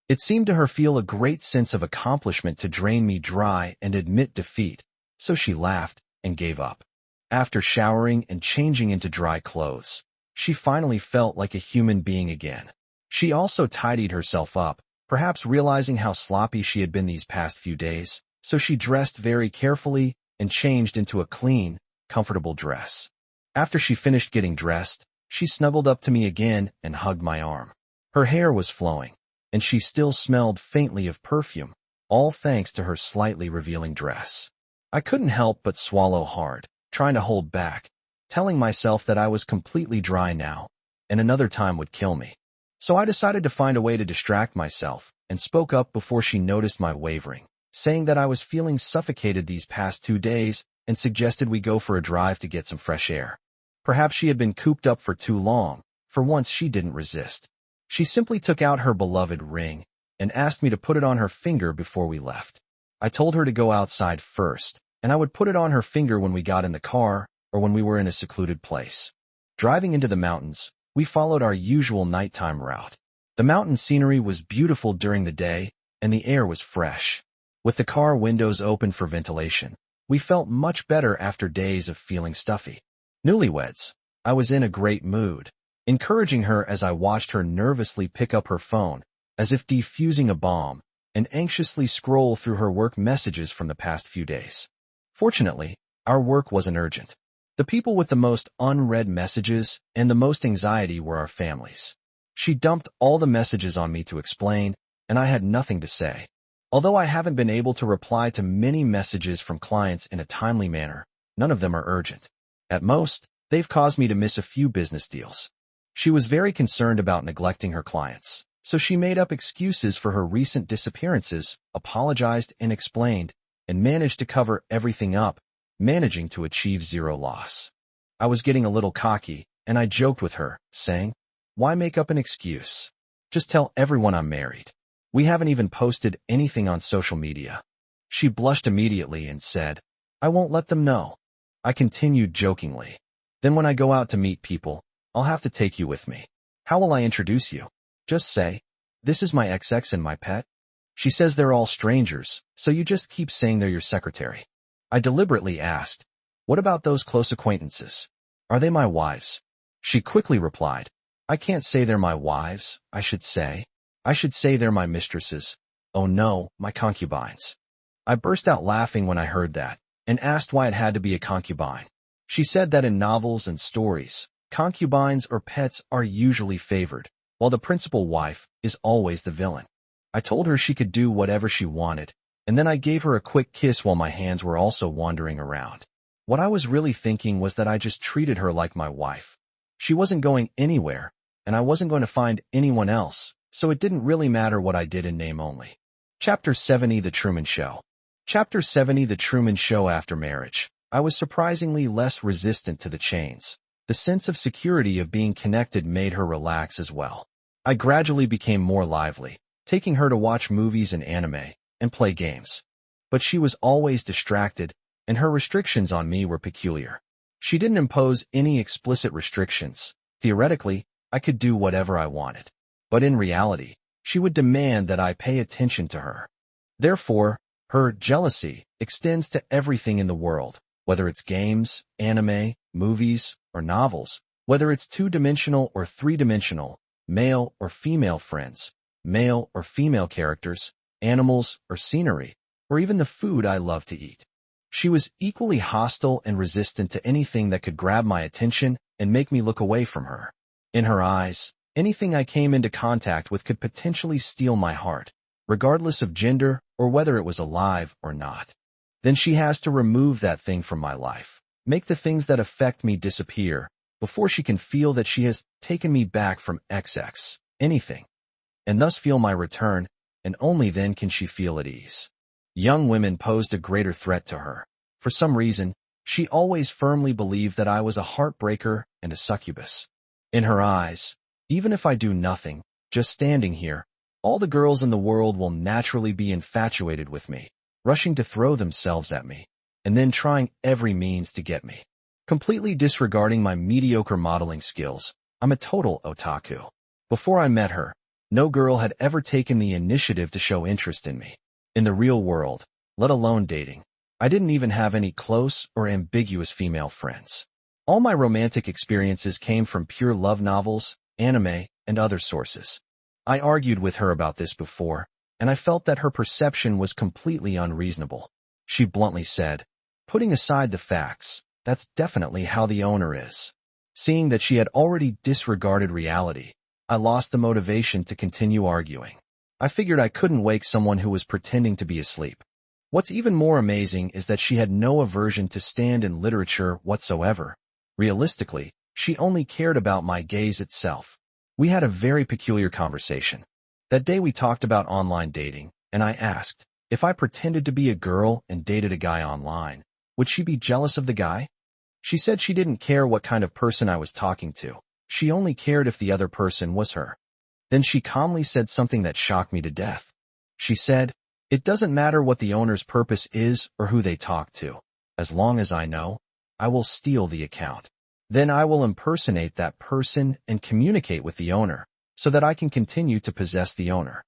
It seemed to her feel a great sense of accomplishment to drain me dry and admit defeat, so she laughed and gave up. After showering and changing into dry clothes, she finally felt like a human being again. She also tidied herself up, perhaps realizing how sloppy she had been these past few days, so she dressed very carefully and changed into a clean, comfortable dress. After she finished getting dressed, she snuggled up to me again and hugged my arm. Her hair was flowing, and she still smelled faintly of perfume, all thanks to her slightly revealing dress. I couldn't help but swallow hard, trying to hold back, telling myself that I was completely dry now, and another time would kill me. So I decided to find a way to distract myself and spoke up before she noticed my wavering, saying that I was feeling suffocated these past 2 days and suggested we go for a drive to get some fresh air. Perhaps she had been cooped up for too long. For once, she didn't resist. She simply took out her beloved ring and asked me to put it on her finger before we left. I told her to go outside first, and I would put it on her finger when we got in the car or when we were in a secluded place. Driving into the mountains, we followed our usual nighttime route. The mountain scenery was beautiful during the day, and the air was fresh. With the car windows open for ventilation, we felt much better after days of feeling stuffy. Newlyweds, I was in a great mood, encouraging her as I watched her nervously pick up her phone, as if defusing a bomb, and anxiously scroll through her work messages from the past few days. Fortunately, our work wasn't urgent. The people with the most unread messages and the most anxiety were our families. She dumped all the messages on me to explain, and I had nothing to say. Although I haven't been able to reply to many messages from clients in a timely manner, none of them are urgent. At most, they've caused me to miss a few business deals. She was very concerned about neglecting her clients, so she made up excuses for her recent disappearances, apologized and explained, and managed to cover everything up, managing to achieve zero loss. I was getting a little cocky, and I joked with her, saying, "Why make up an excuse? Just tell everyone I'm married. We haven't even posted anything on social media." She blushed immediately and said, "I won't let them know." I continued jokingly, Then when I go out to meet people, I'll have to take you with me. How will I introduce you? Just say, this is my XX and my pet. She says they're all strangers, so you just keep saying they're your secretary. I deliberately asked, what about those close acquaintances? Are they my wives? She quickly replied, I can't say they're my wives, I should say they're my mistresses. Oh no, my concubines. I burst out laughing when I heard that, and asked why it had to be a concubine. She said that in novels and stories, concubines or pets are usually favored, while the principal wife is always the villain. I told her she could do whatever she wanted, and then I gave her a quick kiss while my hands were also wandering around. What I was really thinking was that I just treated her like my wife. She wasn't going anywhere, and I wasn't going to find anyone else, so it didn't really matter what I did in name only. Chapter 70 The Truman Show. Chapter 70 The Truman Show. After marriage, I was surprisingly less resistant to the chains. The sense of security of being connected made her relax as well. I gradually became more lively, taking her to watch movies and anime, and play games. But she was always distracted, and her restrictions on me were peculiar. She didn't impose any explicit restrictions. Theoretically, I could do whatever I wanted. But in reality, she would demand that I pay attention to her. Therefore, her jealousy extends to everything in the world, whether it's games, anime, movies, or novels, whether it's two-dimensional or three-dimensional, male or female friends, male or female characters, animals or scenery, or even the food I love to eat. She was equally hostile and resistant to anything that could grab my attention and make me look away from her. In her eyes, anything I came into contact with could potentially steal my heart, regardless of gender or whether it was alive or not. Then she has to remove that thing from my life, make the things that affect me disappear, before she can feel that she has taken me back from XX, anything, and thus feel my return, and only then can she feel at ease. Young women posed a greater threat to her. For some reason, she always firmly believed that I was a heartbreaker and a succubus. In her eyes, even if I do nothing, just standing here, all the girls in the world will naturally be infatuated with me, rushing to throw themselves at me, and then trying every means to get me. Completely disregarding my mediocre modeling skills, I'm a total otaku. Before I met her, no girl had ever taken the initiative to show interest in me. In the real world, let alone dating, I didn't even have any close or ambiguous female friends. All my romantic experiences came from pure love novels, anime, and other sources. I argued with her about this before, and I felt that her perception was completely unreasonable. She bluntly said, putting aside the facts, that's definitely how the owner is. Seeing that she had already disregarded reality, I lost the motivation to continue arguing. I figured I couldn't wake someone who was pretending to be asleep. What's even more amazing is that she had no aversion to stand in literature whatsoever. Realistically, she only cared about my gaze itself. We had a very peculiar conversation. That day we talked about online dating, and I asked, if I pretended to be a girl and dated a guy online, would she be jealous of the guy? She said she didn't care what kind of person I was talking to. She only cared if the other person was her. Then she calmly said something that shocked me to death. She said, it doesn't matter what the owner's purpose is or who they talk to. As long as I know, I will steal the account. Then I will impersonate that person and communicate with the owner, so that I can continue to possess the owner.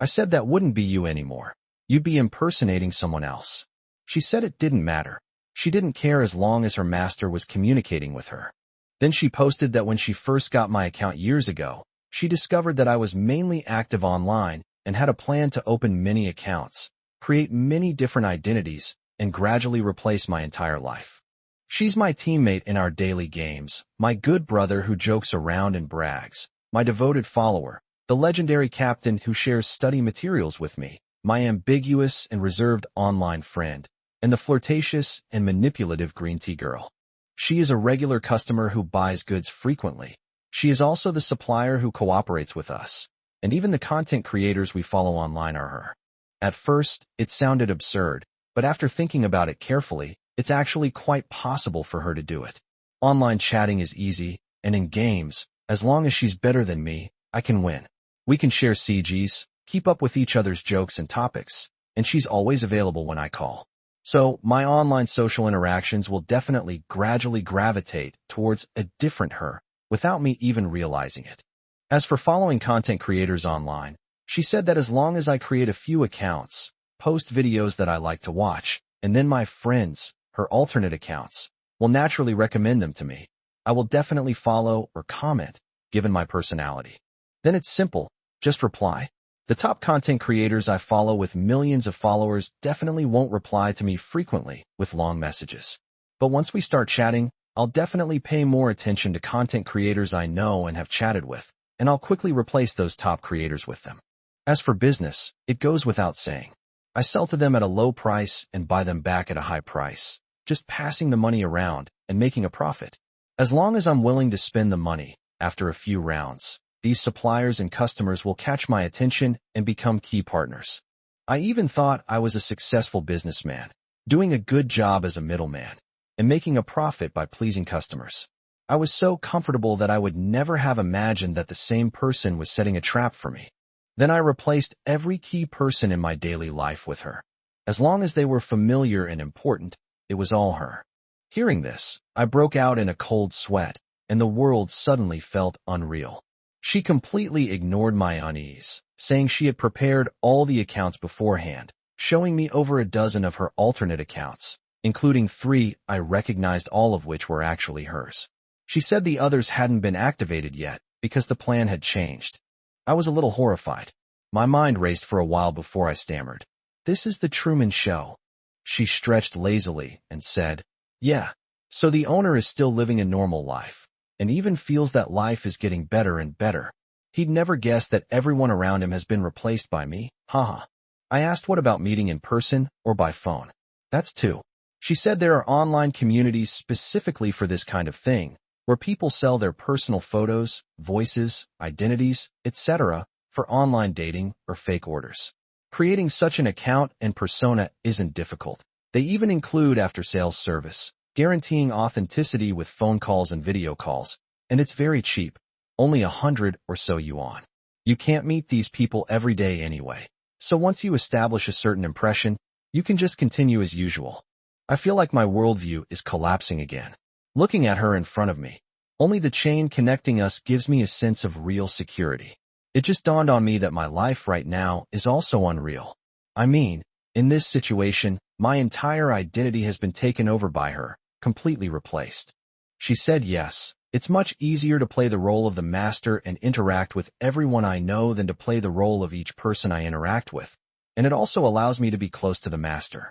I said that wouldn't be you anymore. You'd be impersonating someone else. She said it didn't matter. She didn't care as long as her master was communicating with her. Then she posted that when she first got my account years ago, she discovered that I was mainly active online and had a plan to open many accounts, create many different identities, and gradually replace my entire life. She's my teammate in our daily games, my good brother who jokes around and brags, my devoted follower, the legendary captain who shares study materials with me, my ambiguous and reserved online friend, and the flirtatious and manipulative green tea girl. She is a regular customer who buys goods frequently. She is also the supplier who cooperates with us, and even the content creators we follow online are her. At first, it sounded absurd, but after thinking about it carefully, it's actually quite possible for her to do it. Online chatting is easy, and in games, as long as she's better than me, I can win. We can share CGs, keep up with each other's jokes and topics, and she's always available when I call. So my online social interactions will definitely gradually gravitate towards a different her without me even realizing it. As for following content creators online, she said that as long as I create a few accounts, post videos that I like to watch, and then my friends, her alternate accounts, will naturally recommend them to me, I will definitely follow or comment, given my personality. Then it's simple, just reply. The top content creators I follow with millions of followers definitely won't reply to me frequently with long messages. But once we start chatting, I'll definitely pay more attention to content creators I know and have chatted with, and I'll quickly replace those top creators with them. As for business, it goes without saying. I sell to them at a low price and buy them back at a high price, just passing the money around and making a profit. As long as I'm willing to spend the money, after a few rounds, these suppliers and customers will catch my attention and become key partners. I even thought I was a successful businessman, doing a good job as a middleman, and making a profit by pleasing customers. I was so comfortable that I would never have imagined that the same person was setting a trap for me. Then I replaced every key person in my daily life with her. As long as they were familiar and important, it was all her. Hearing this, I broke out in a cold sweat, and the world suddenly felt unreal. She completely ignored my unease, saying she had prepared all the accounts beforehand, showing me over a dozen of her alternate accounts, including 3 I recognized, all of which were actually hers. She said the others hadn't been activated yet because the plan had changed. I was a little horrified. My mind raced for a while before I stammered. "This is the Truman Show." She stretched lazily and said, "Yeah, so the owner is still living a normal life, and even feels that life is getting better and better. He'd never guessed that everyone around him has been replaced by me, haha." I asked what about meeting in person or by phone. "That's too." She said there are online communities specifically for this kind of thing, where people sell their personal photos, voices, identities, etc. for online dating or fake orders. Creating such an account and persona isn't difficult. They even include after-sales service, guaranteeing authenticity with phone calls and video calls, and it's very cheap, only 100 or so yuan. You can't meet these people every day anyway, so once you establish a certain impression, you can just continue as usual. I feel like my worldview is collapsing again. Looking at her in front of me, only the chain connecting us gives me a sense of real security. It just dawned on me that my life right now is also unreal. I mean, in this situation, my entire identity has been taken over by her, completely replaced. She said yes, it's much easier to play the role of the master and interact with everyone I know than to play the role of each person I interact with, and it also allows me to be close to the master.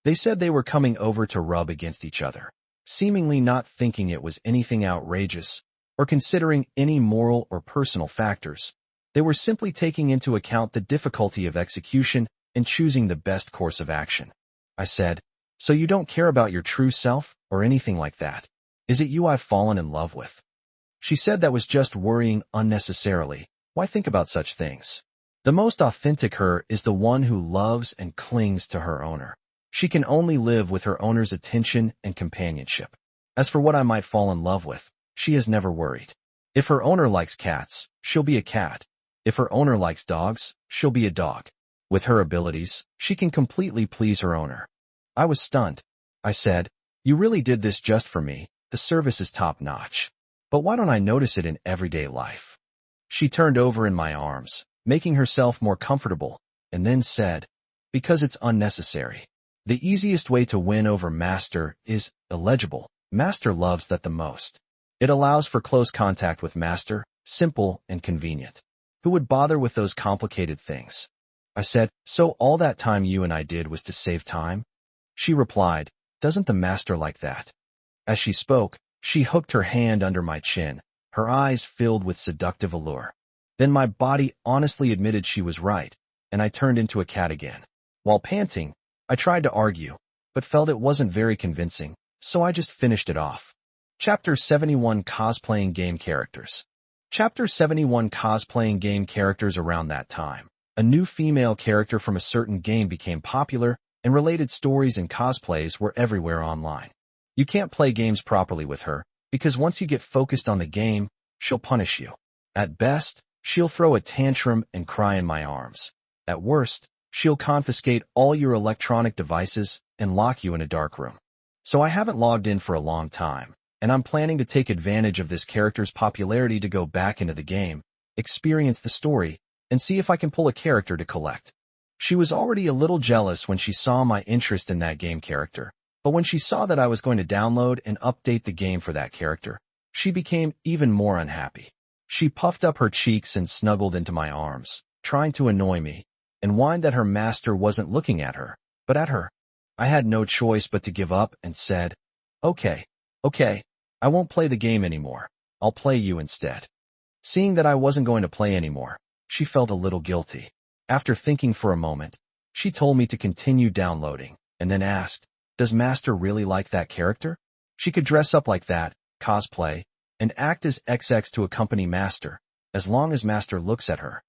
They said they were coming over to rub against each other, seemingly not thinking it was anything outrageous or considering any moral or personal factors. They were simply taking into account the difficulty of execution and choosing the best course of action. I said, "So you don't care about your true self or anything like that? Is it you I've fallen in love with?" She said that was just worrying unnecessarily. Why think about such things? The most authentic her is the one who loves and clings to her owner. She can only live with her owner's attention and companionship. As for what I might fall in love with, she has never worried. If her owner likes cats, she'll be a cat. If her owner likes dogs, she'll be a dog. With her abilities, she can completely please her owner. I was stunned. I said, "You really did this just for me. The service is top-notch. But why don't I notice it in everyday life?" She turned over in my arms, making herself more comfortable, and then said, "Because it's unnecessary. The easiest way to win over Master is illegible. Master loves that the most. It allows for close contact with Master, simple and convenient. Who would bother with those complicated things?" I said, "So all that time you and I did was to save time?" She replied, "Doesn't the Master like that?" As she spoke, she hooked her hand under my chin, her eyes filled with seductive allure. Then my body honestly admitted she was right, and I turned into a cat again. While panting, I tried to argue, but felt it wasn't very convincing, so I just finished it off. Chapter 71 Cosplaying Game Characters. Chapter 71 Cosplaying Game Characters. Around that time, a new female character from a certain game became popular, and related stories and cosplays were everywhere online. You can't play games properly with her, because once you get focused on the game, she'll punish you. At best, she'll throw a tantrum and cry in my arms. At worst, She'll confiscate all your electronic devices and lock you in a dark room. So I haven't logged in for a long time, and I'm planning to take advantage of this character's popularity to go back into the game, experience the story, and see if I can pull a character to collect. She was already a little jealous when she saw my interest in that game character, but when she saw that I was going to download and update the game for that character, she became even more unhappy. She puffed up her cheeks and snuggled into my arms, trying to annoy me, and whined that her master wasn't looking at her, but at her. I had no choice but to give up and said, okay, I won't play the game anymore. I'll play you instead. Seeing that I wasn't going to play anymore, she felt a little guilty. After thinking for a moment, she told me to continue downloading, and then asked, does Master really like that character? She could dress up like that, cosplay, and act as XX to accompany Master, as long as Master looks at her.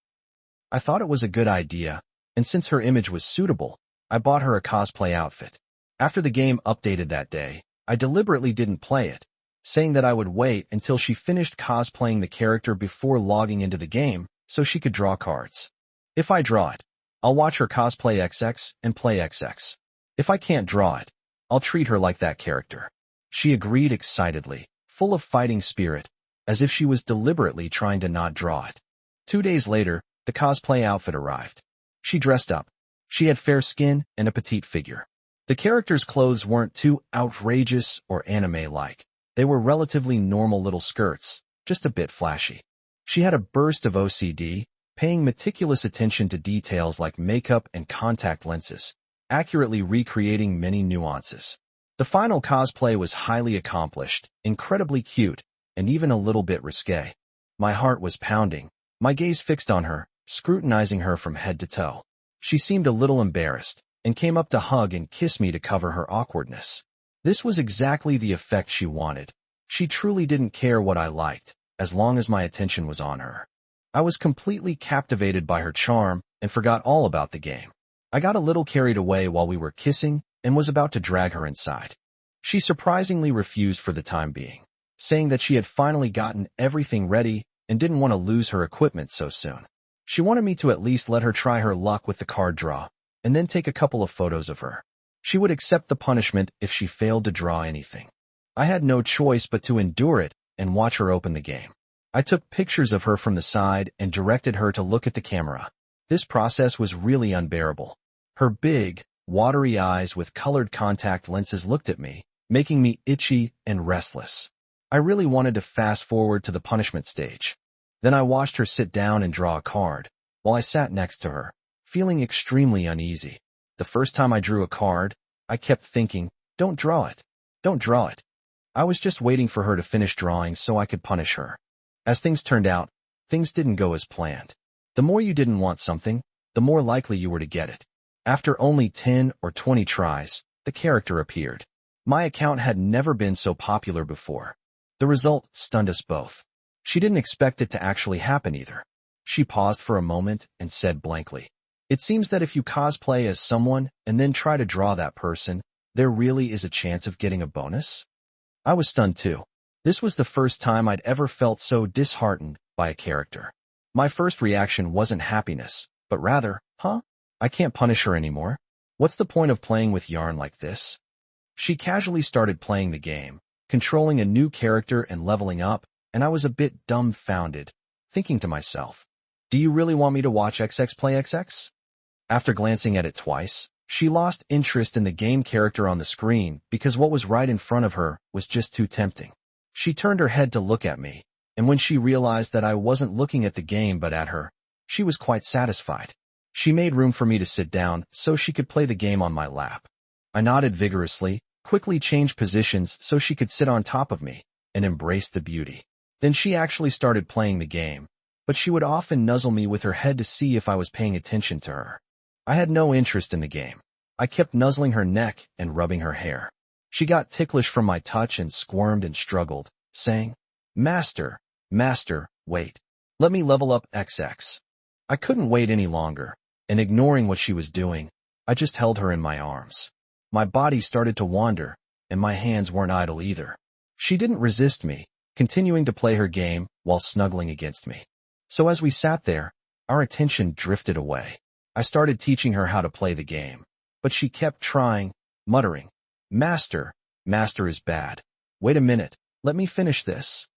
I thought it was a good idea, and since her image was suitable, I bought her a cosplay outfit. After the game updated that day, I deliberately didn't play it, saying that I would wait until she finished cosplaying the character before logging into the game so she could draw cards. If I draw it, I'll watch her cosplay XX and play XX. If I can't draw it, I'll treat her like that character. She agreed excitedly, full of fighting spirit, as if she was deliberately trying to not draw it. 2 days later, the cosplay outfit arrived. She dressed up. She had fair skin and a petite figure. The character's clothes weren't too outrageous or anime-like. They were relatively normal little skirts, just a bit flashy. She had a burst of OCD, paying meticulous attention to details like makeup and contact lenses, accurately recreating many nuances. The final cosplay was highly accomplished, incredibly cute, and even a little bit risque. My heart was pounding, my gaze fixed on her, scrutinizing her from head to toe. She seemed a little embarrassed, and came up to hug and kiss me to cover her awkwardness. This was exactly the effect she wanted. She truly didn't care what I liked, as long as my attention was on her. I was completely captivated by her charm and forgot all about the game. I got a little carried away while we were kissing and was about to drag her inside. She surprisingly refused for the time being, saying that she had finally gotten everything ready and didn't want to lose her equipment so soon. She wanted me to at least let her try her luck with the card draw, and then take a couple of photos of her. She would accept the punishment if she failed to draw anything. I had no choice but to endure it and watch her open the game. I took pictures of her from the side and directed her to look at the camera. This process was really unbearable. Her big, watery eyes with colored contact lenses looked at me, making me itchy and restless. I really wanted to fast forward to the punishment stage. Then I watched her sit down and draw a card, while I sat next to her, feeling extremely uneasy. The first time I drew a card, I kept thinking, don't draw it. Don't draw it. I was just waiting for her to finish drawing so I could punish her. As things turned out, things didn't go as planned. The more you didn't want something, the more likely you were to get it. After only 10 or 20 tries, the character appeared. My account had never been so popular before. The result stunned us both. She didn't expect it to actually happen either. She paused for a moment and said blankly, it seems that if you cosplay as someone and then try to draw that person, there really is a chance of getting a bonus? I was stunned too. This was the first time I'd ever felt so disheartened by a character. My first reaction wasn't happiness, but rather, I can't punish her anymore. What's the point of playing with yarn like this? She casually started playing the game, controlling a new character and leveling up, and I was a bit dumbfounded, thinking to myself, do you really want me to watch XX play XX? After glancing at it twice, she lost interest in the game character on the screen because what was right in front of her was just too tempting. She turned her head to look at me, and when she realized that I wasn't looking at the game but at her, she was quite satisfied. She made room for me to sit down so she could play the game on my lap. I nodded vigorously, quickly changed positions so she could sit on top of me, and embraced the beauty. Then she actually started playing the game, but she would often nuzzle me with her head to see if I was paying attention to her. I had no interest in the game. I kept nuzzling her neck and rubbing her hair. She got ticklish from my touch and squirmed and struggled, saying, Master, wait. Let me level up XX. I couldn't wait any longer, and ignoring what she was doing, I just held her in my arms. My body started to wander, and my hands weren't idle either. She didn't resist me, continuing to play her game while snuggling against me. So as we sat there, our attention drifted away. I started teaching her how to play the game, but she kept trying, muttering, "Master, master is bad. Wait a minute, let me finish this."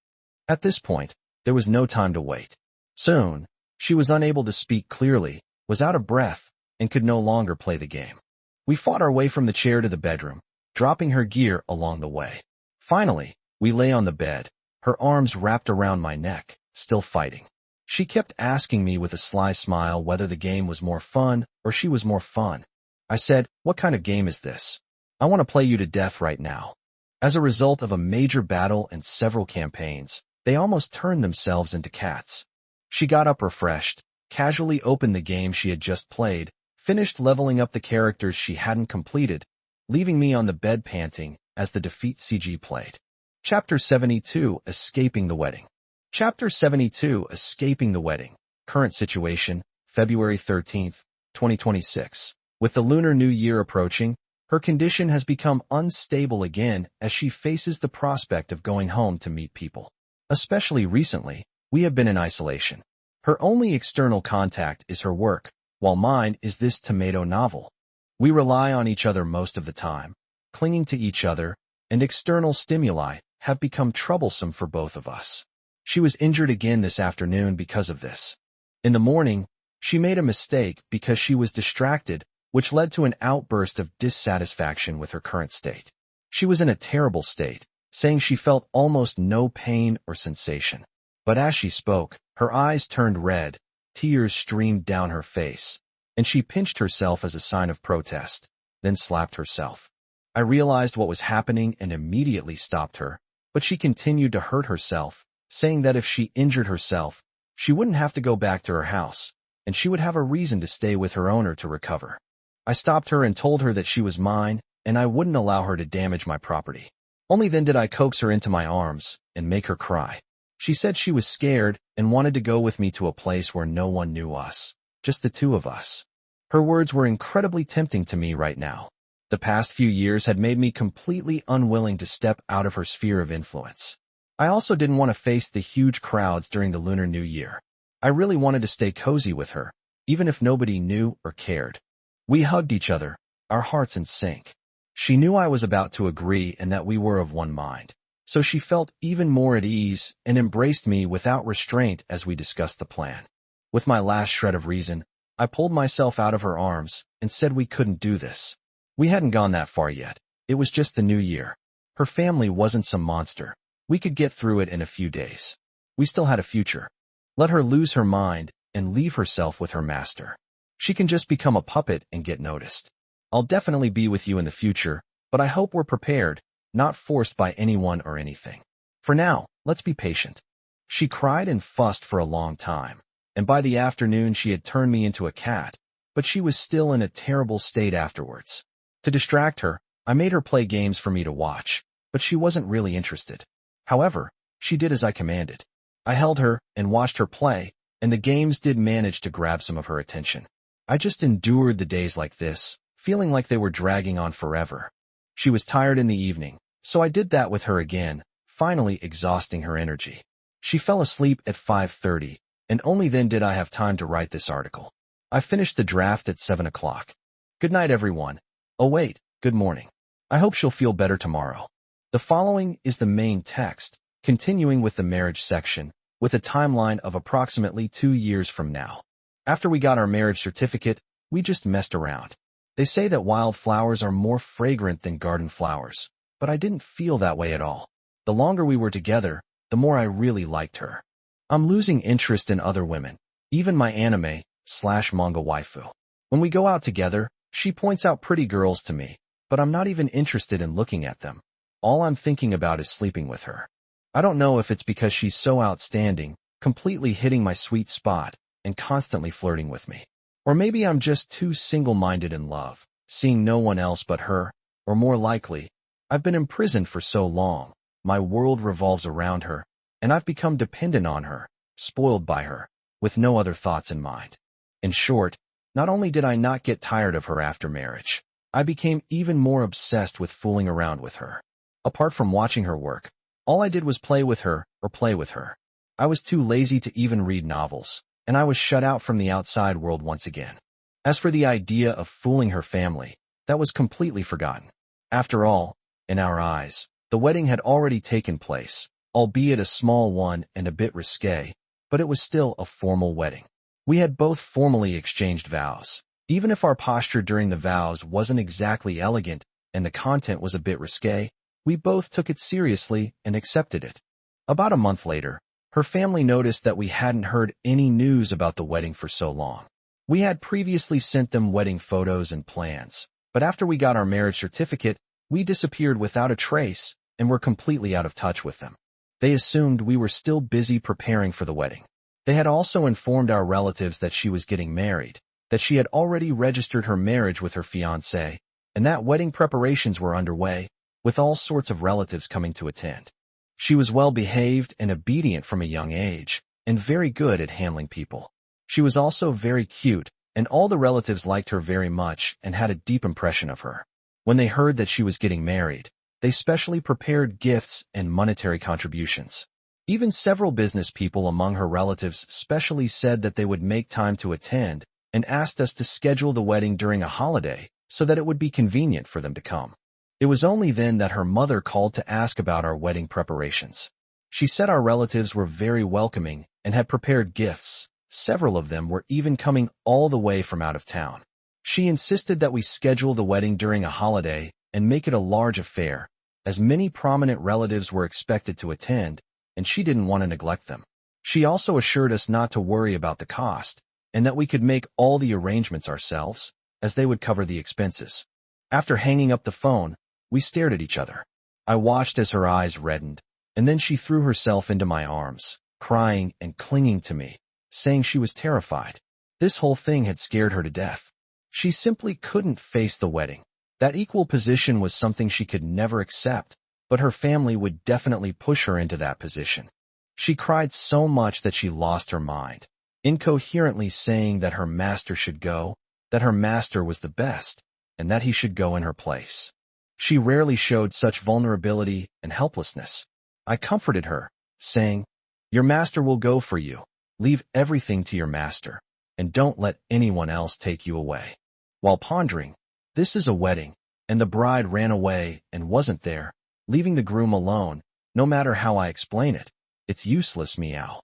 At this point, there was no time to wait. Soon, she was unable to speak clearly, was out of breath, and could no longer play the game. We fought our way from the chair to the bedroom, dropping her gear along the way. Finally, we lay on the bed, her arms wrapped around my neck, still fighting. She kept asking me with a sly smile whether the game was more fun or she was more fun. I said, "What kind of game is this? I want to play you to death right now." As a result of a major battle and several campaigns, they almost turned themselves into cats. She got up refreshed, casually opened the game she had just played, finished leveling up the characters she hadn't completed, leaving me on the bed panting as the defeat CG played. Chapter 72, Escaping the Wedding. Chapter 72, Escaping the Wedding. Current situation, February 13th, 2026. With the Lunar New Year approaching, her condition has become unstable again as she faces the prospect of going home to meet people. Especially recently, we have been in isolation. Her only external contact is her work, while mine is this tomato novel. We rely on each other most of the time, clinging to each other, and external stimuli have become troublesome for both of us. She was injured again this afternoon because of this. In the morning, she made a mistake because she was distracted, which led to an outburst of dissatisfaction with her current state. She was in a terrible state, saying she felt almost no pain or sensation. But as she spoke, her eyes turned red, tears streamed down her face, and she pinched herself as a sign of protest, then slapped herself. I realized what was happening and immediately stopped her, but she continued to hurt herself, saying that if she injured herself, she wouldn't have to go back to her house, and she would have a reason to stay with her owner to recover. I stopped her and told her that she was mine, and I wouldn't allow her to damage my property. Only then did I coax her into my arms and make her cry. She said she was scared and wanted to go with me to a place where no one knew us, just the two of us. Her words were incredibly tempting to me right now. The past few years had made me completely unwilling to step out of her sphere of influence. I also didn't want to face the huge crowds during the Lunar New Year. I really wanted to stay cozy with her, even if nobody knew or cared. We hugged each other, our hearts in sync. She knew I was about to agree and that we were of one mind, so she felt even more at ease and embraced me without restraint as we discussed the plan. With my last shred of reason, I pulled myself out of her arms and said we couldn't do this. We hadn't gone that far yet. It was just the new year. Her family wasn't some monster. We could get through it in a few days. We still had a future. Let her lose her mind and leave herself with her master. She can just become a puppet and get noticed. I'll definitely be with you in the future, but I hope we're prepared, not forced by anyone or anything. For now, let's be patient. She cried and fussed for a long time, and by the afternoon she had turned me into a cat, but she was still in a terrible state afterwards. To distract her, I made her play games for me to watch, but she wasn't really interested. However, she did as I commanded. I held her and watched her play, and the games did manage to grab some of her attention. I just endured the days like this, feeling like they were dragging on forever. She was tired in the evening, so I did that with her again, finally exhausting her energy. She fell asleep at 5:30, and only then did I have time to write this article. I finished the draft at 7 o'clock. Good night, everyone. Oh wait, good morning. I hope she'll feel better tomorrow. The following is the main text, continuing with the marriage section, with a timeline of approximately 2 years from now. After we got our marriage certificate, we just messed around. They say that wild flowers are more fragrant than garden flowers, but I didn't feel that way at all. The longer we were together, the more I really liked her. I'm losing interest in other women, even my anime/manga waifu. When we go out together, she points out pretty girls to me, but I'm not even interested in looking at them. All I'm thinking about is sleeping with her. I don't know if it's because she's so outstanding, completely hitting my sweet spot, and constantly flirting with me. Or maybe I'm just too single-minded in love, seeing no one else but her, or more likely, I've been imprisoned for so long, my world revolves around her, and I've become dependent on her, spoiled by her, with no other thoughts in mind. In short, not only did I not get tired of her after marriage, I became even more obsessed with fooling around with her. Apart from watching her work, all I did was play with her or play with her. I was too lazy to even read novels, and I was shut out from the outside world once again. As for the idea of fooling her family, that was completely forgotten. After all, in our eyes, the wedding had already taken place, albeit a small one and a bit risque, but it was still a formal wedding. We had both formally exchanged vows. Even if our posture during the vows wasn't exactly elegant and the content was a bit risque, we both took it seriously and accepted it. About a month later, her family noticed that we hadn't heard any news about the wedding for so long. We had previously sent them wedding photos and plans, but after we got our marriage certificate, we disappeared without a trace and were completely out of touch with them. They assumed we were still busy preparing for the wedding. They had also informed our relatives that she was getting married, that she had already registered her marriage with her fiancé, and that wedding preparations were underway, with all sorts of relatives coming to attend. She was well-behaved and obedient from a young age, and very good at handling people. She was also very cute, and all the relatives liked her very much and had a deep impression of her. When they heard that she was getting married, they specially prepared gifts and monetary contributions. Even several business people among her relatives specially said that they would make time to attend and asked us to schedule the wedding during a holiday so that it would be convenient for them to come. It was only then that her mother called to ask about our wedding preparations. She said our relatives were very welcoming and had prepared gifts. Several of them were even coming all the way from out of town. She insisted that we schedule the wedding during a holiday and make it a large affair, as many prominent relatives were expected to attend, and she didn't want to neglect them. She also assured us not to worry about the cost, and that we could make all the arrangements ourselves, as they would cover the expenses. After hanging up the phone, we stared at each other. I watched as her eyes reddened, and then she threw herself into my arms, crying and clinging to me, saying she was terrified. This whole thing had scared her to death. She simply couldn't face the wedding. That equal position was something she could never accept, but her family would definitely push her into that position. She cried so much that she lost her mind, incoherently saying that her master should go, that her master was the best, and that he should go in her place. She rarely showed such vulnerability and helplessness. I comforted her, saying, "Your master will go for you. Leave everything to your master, and don't let anyone else take you away." While pondering, this is a wedding, and the bride ran away and wasn't there, leaving the groom alone. No matter how I explain it, it's useless, meow.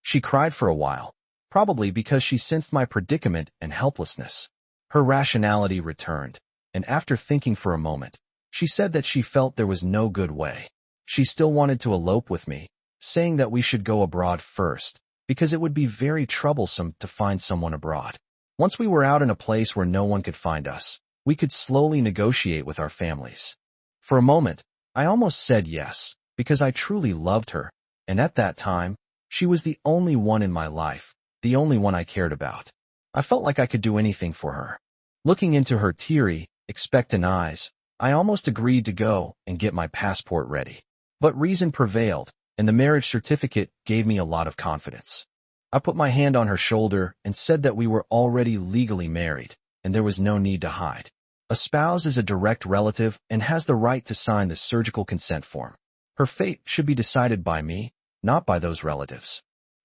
She cried for a while, probably because she sensed my predicament and helplessness. Her rationality returned, and after thinking for a moment, she said that she felt there was no good way. She still wanted to elope with me, saying that we should go abroad first, because it would be very troublesome to find someone abroad. Once we were out in a place where no one could find us, we could slowly negotiate with our families. For a moment, I almost said yes, because I truly loved her, and at that time, she was the only one in my life, the only one I cared about. I felt like I could do anything for her. Looking into her teary, expectant eyes, I almost agreed to go and get my passport ready. But reason prevailed, and the marriage certificate gave me a lot of confidence. I put my hand on her shoulder and said that we were already legally married, and there was no need to hide. A spouse is a direct relative and has the right to sign the surgical consent form. Her fate should be decided by me, not by those relatives.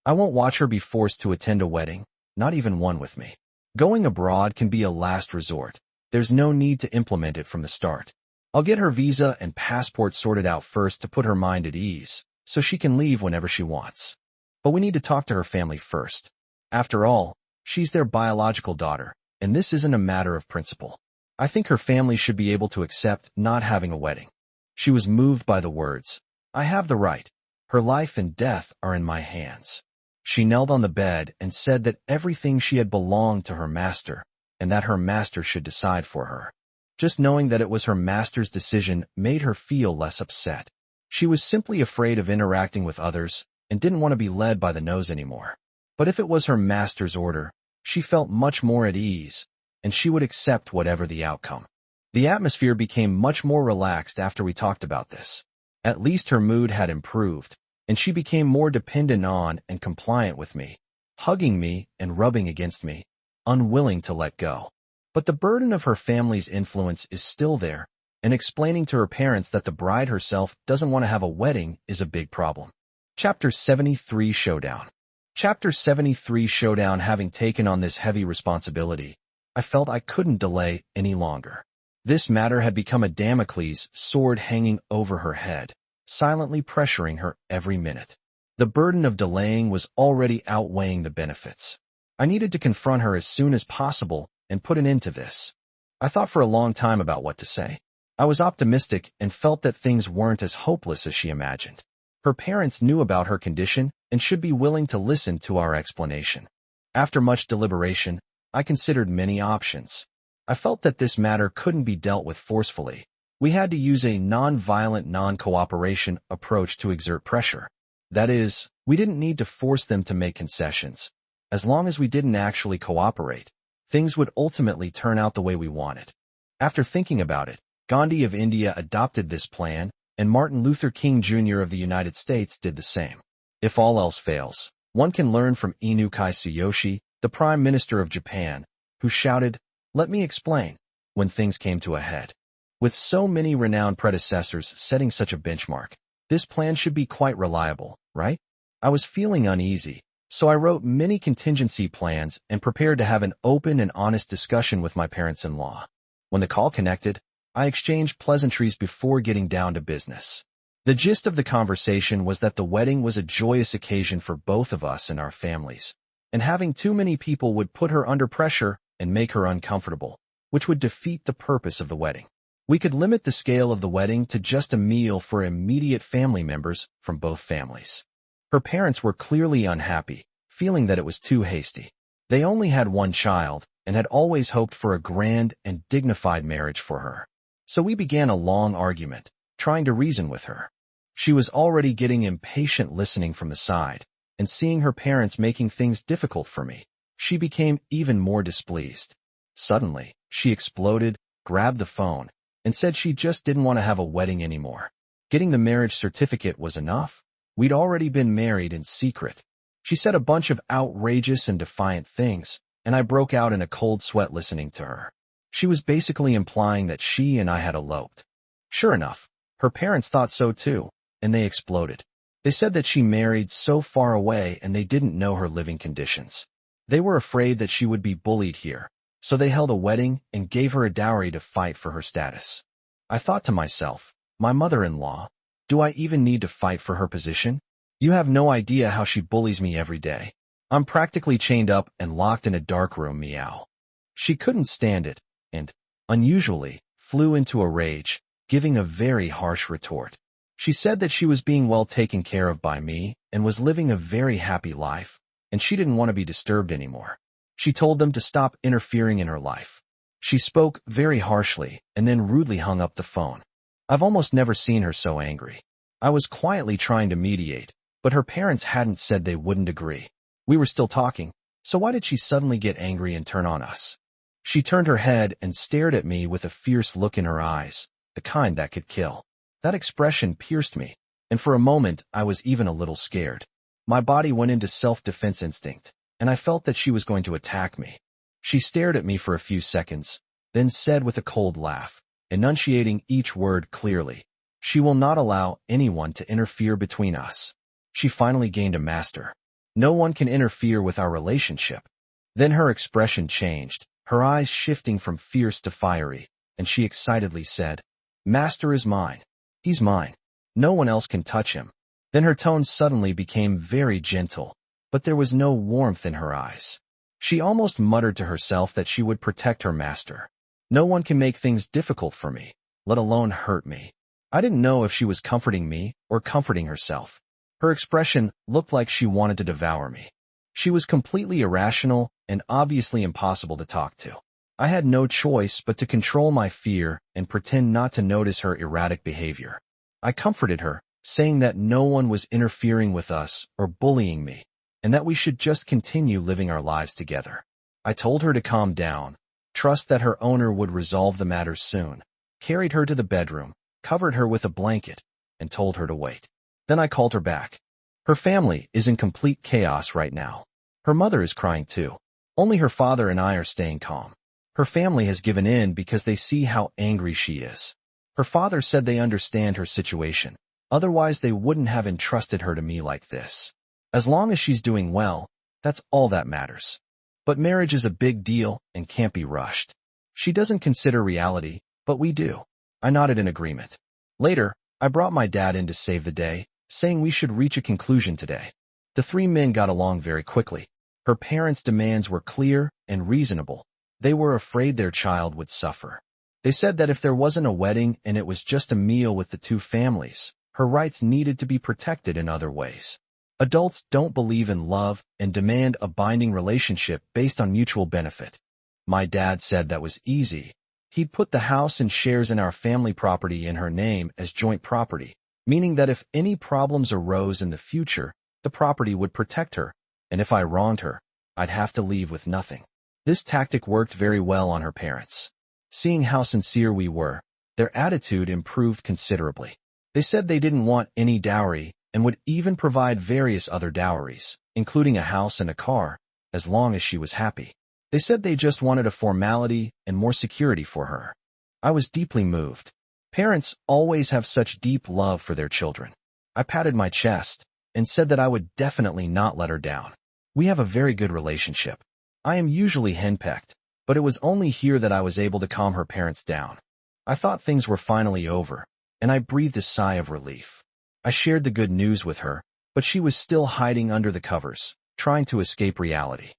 I won't watch her be forced to attend a wedding, not even one with me. Going abroad can be a last resort. There's no need to implement it from the start. I'll get her visa and passport sorted out first to put her mind at ease, so she can leave whenever she wants. But we need to talk to her family first. After all, she's their biological daughter, and this isn't a matter of principle. I think her family should be able to accept not having a wedding. She was moved by the words. I have the right. Her life and death are in my hands. She knelt on the bed and said that everything she had belonged to her master, and that her master should decide for her. Just knowing that it was her master's decision made her feel less upset. She was simply afraid of interacting with others and didn't want to be led by the nose anymore. But if it was her master's order, she felt much more at ease, and she would accept whatever the outcome. The atmosphere became much more relaxed after we talked about this. At least her mood had improved, and she became more dependent on and compliant with me, hugging me and rubbing against me, unwilling to let go. But the burden of her family's influence is still there, and explaining to her parents that the bride herself doesn't want to have a wedding is a big problem. Chapter 73 Showdown. Chapter 73 Showdown. Having taken on this heavy responsibility, I felt I couldn't delay any longer. This matter had become a Damocles sword hanging over her head, silently pressuring her every minute. The burden of delaying was already outweighing the benefits. I needed to confront her as soon as possible and put an end to this. I thought for a long time about what to say. I was optimistic and felt that things weren't as hopeless as she imagined. Her parents knew about her condition and should be willing to listen to our explanation. After much deliberation, I considered many options. I felt that this matter couldn't be dealt with forcefully. We had to use a non-violent, non-cooperation approach to exert pressure. That is, we didn't need to force them to make concessions. As long as we didn't actually cooperate, things would ultimately turn out the way we wanted. After thinking about it, Gandhi of India adopted this plan, and Martin Luther King Jr. of the United States did the same. If all else fails, one can learn from Inukai Tsuyoshi, the Prime Minister of Japan, who shouted, "Let me explain," when things came to a head. With so many renowned predecessors setting such a benchmark, this plan should be quite reliable, right? I was feeling uneasy, so I wrote many contingency plans and prepared to have an open and honest discussion with my parents-in-law. When the call connected, I exchanged pleasantries before getting down to business. The gist of the conversation was that the wedding was a joyous occasion for both of us and our families, and having too many people would put her under pressure and make her uncomfortable, which would defeat the purpose of the wedding. We could limit the scale of the wedding to just a meal for immediate family members from both families. Her parents were clearly unhappy, feeling that it was too hasty. They only had one child and had always hoped for a grand and dignified marriage for her. So we began a long argument, trying to reason with her. She was already getting impatient listening from the side, and seeing her parents making things difficult for me, she became even more displeased. Suddenly, she exploded, grabbed the phone, and said she just didn't want to have a wedding anymore. Getting the marriage certificate was enough. We'd already been married in secret. She said a bunch of outrageous and defiant things, and I broke out in a cold sweat listening to her. She was basically implying that she and I had eloped. Sure enough, her parents thought so too, and they exploded. They said that she married so far away and they didn't know her living conditions. They were afraid that she would be bullied here, so they held a wedding and gave her a dowry to fight for her status. I thought to myself, my mother-in-law, do I even need to fight for her position? You have no idea how she bullies me every day. I'm practically chained up and locked in a dark room, meow. She couldn't stand it, and, unusually, flew into a rage, giving a very harsh retort. She said that she was being well taken care of by me and was living a very happy life, and she didn't want to be disturbed anymore. She told them to stop interfering in her life. She spoke very harshly and then rudely hung up the phone. I've almost never seen her so angry. I was quietly trying to mediate, but her parents hadn't said they wouldn't agree. We were still talking, so why did she suddenly get angry and turn on us? She turned her head and stared at me with a fierce look in her eyes, the kind that could kill. That expression pierced me, and for a moment I was even a little scared. My body went into self-defense instinct, and I felt that she was going to attack me. She stared at me for a few seconds, then said with a cold laugh, enunciating each word clearly, "She will not allow anyone to interfere between us." She finally gained a master. No one can interfere with our relationship. Then her expression changed, her eyes shifting from fierce to fiery, and she excitedly said, "Master is mine. He's mine. No one else can touch him." Then her tone suddenly became very gentle, but there was no warmth in her eyes. She almost muttered to herself that she would protect her master. No one can make things difficult for me, let alone hurt me. I didn't know if she was comforting me or comforting herself. Her expression looked like she wanted to devour me. She was completely irrational and obviously impossible to talk to. I had no choice but to control my fear and pretend not to notice her erratic behavior. I comforted her, saying that no one was interfering with us or bullying me, and that we should just continue living our lives together. I told her to calm down, trust that her owner would resolve the matter soon, carried her to the bedroom, covered her with a blanket, and told her to wait. Then I called her back. Her family is in complete chaos right now. Her mother is crying too. Only her father and I are staying calm. Her family has given in because they see how angry she is. Her father said they understand her situation. Otherwise, they wouldn't have entrusted her to me like this. As long as she's doing well, that's all that matters. But marriage is a big deal and can't be rushed. She doesn't consider reality, but we do. I nodded in agreement. Later, I brought my dad in to save the day, saying we should reach a conclusion today. The three men got along very quickly. Her parents' demands were clear and reasonable. They were afraid their child would suffer. They said that if there wasn't a wedding and it was just a meal with the two families, her rights needed to be protected in other ways. Adults don't believe in love and demand a binding relationship based on mutual benefit. My dad said that was easy. He'd put the house and shares in our family property in her name as joint property, meaning that if any problems arose in the future, the property would protect her, and if I wronged her, I'd have to leave with nothing. This tactic worked very well on her parents. Seeing how sincere we were, their attitude improved considerably. They said they didn't want any dowry and would even provide various other dowries, including a house and a car, as long as she was happy. They said they just wanted a formality and more security for her. I was deeply moved. Parents always have such deep love for their children. I patted my chest and said that I would definitely not let her down. We have a very good relationship. I am usually henpecked, but it was only here that I was able to calm her parents down. I thought things were finally over, and I breathed a sigh of relief. I shared the good news with her, but she was still hiding under the covers, trying to escape reality.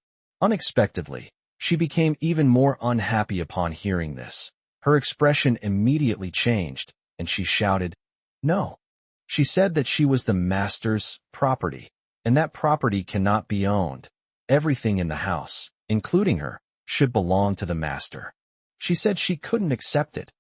Unexpectedly, she became even more unhappy upon hearing this. Her expression immediately changed, and she shouted, "No." She said that she was the master's property, and that property cannot be owned. Everything in the house, including her, should belong to the master. She said she couldn't accept it.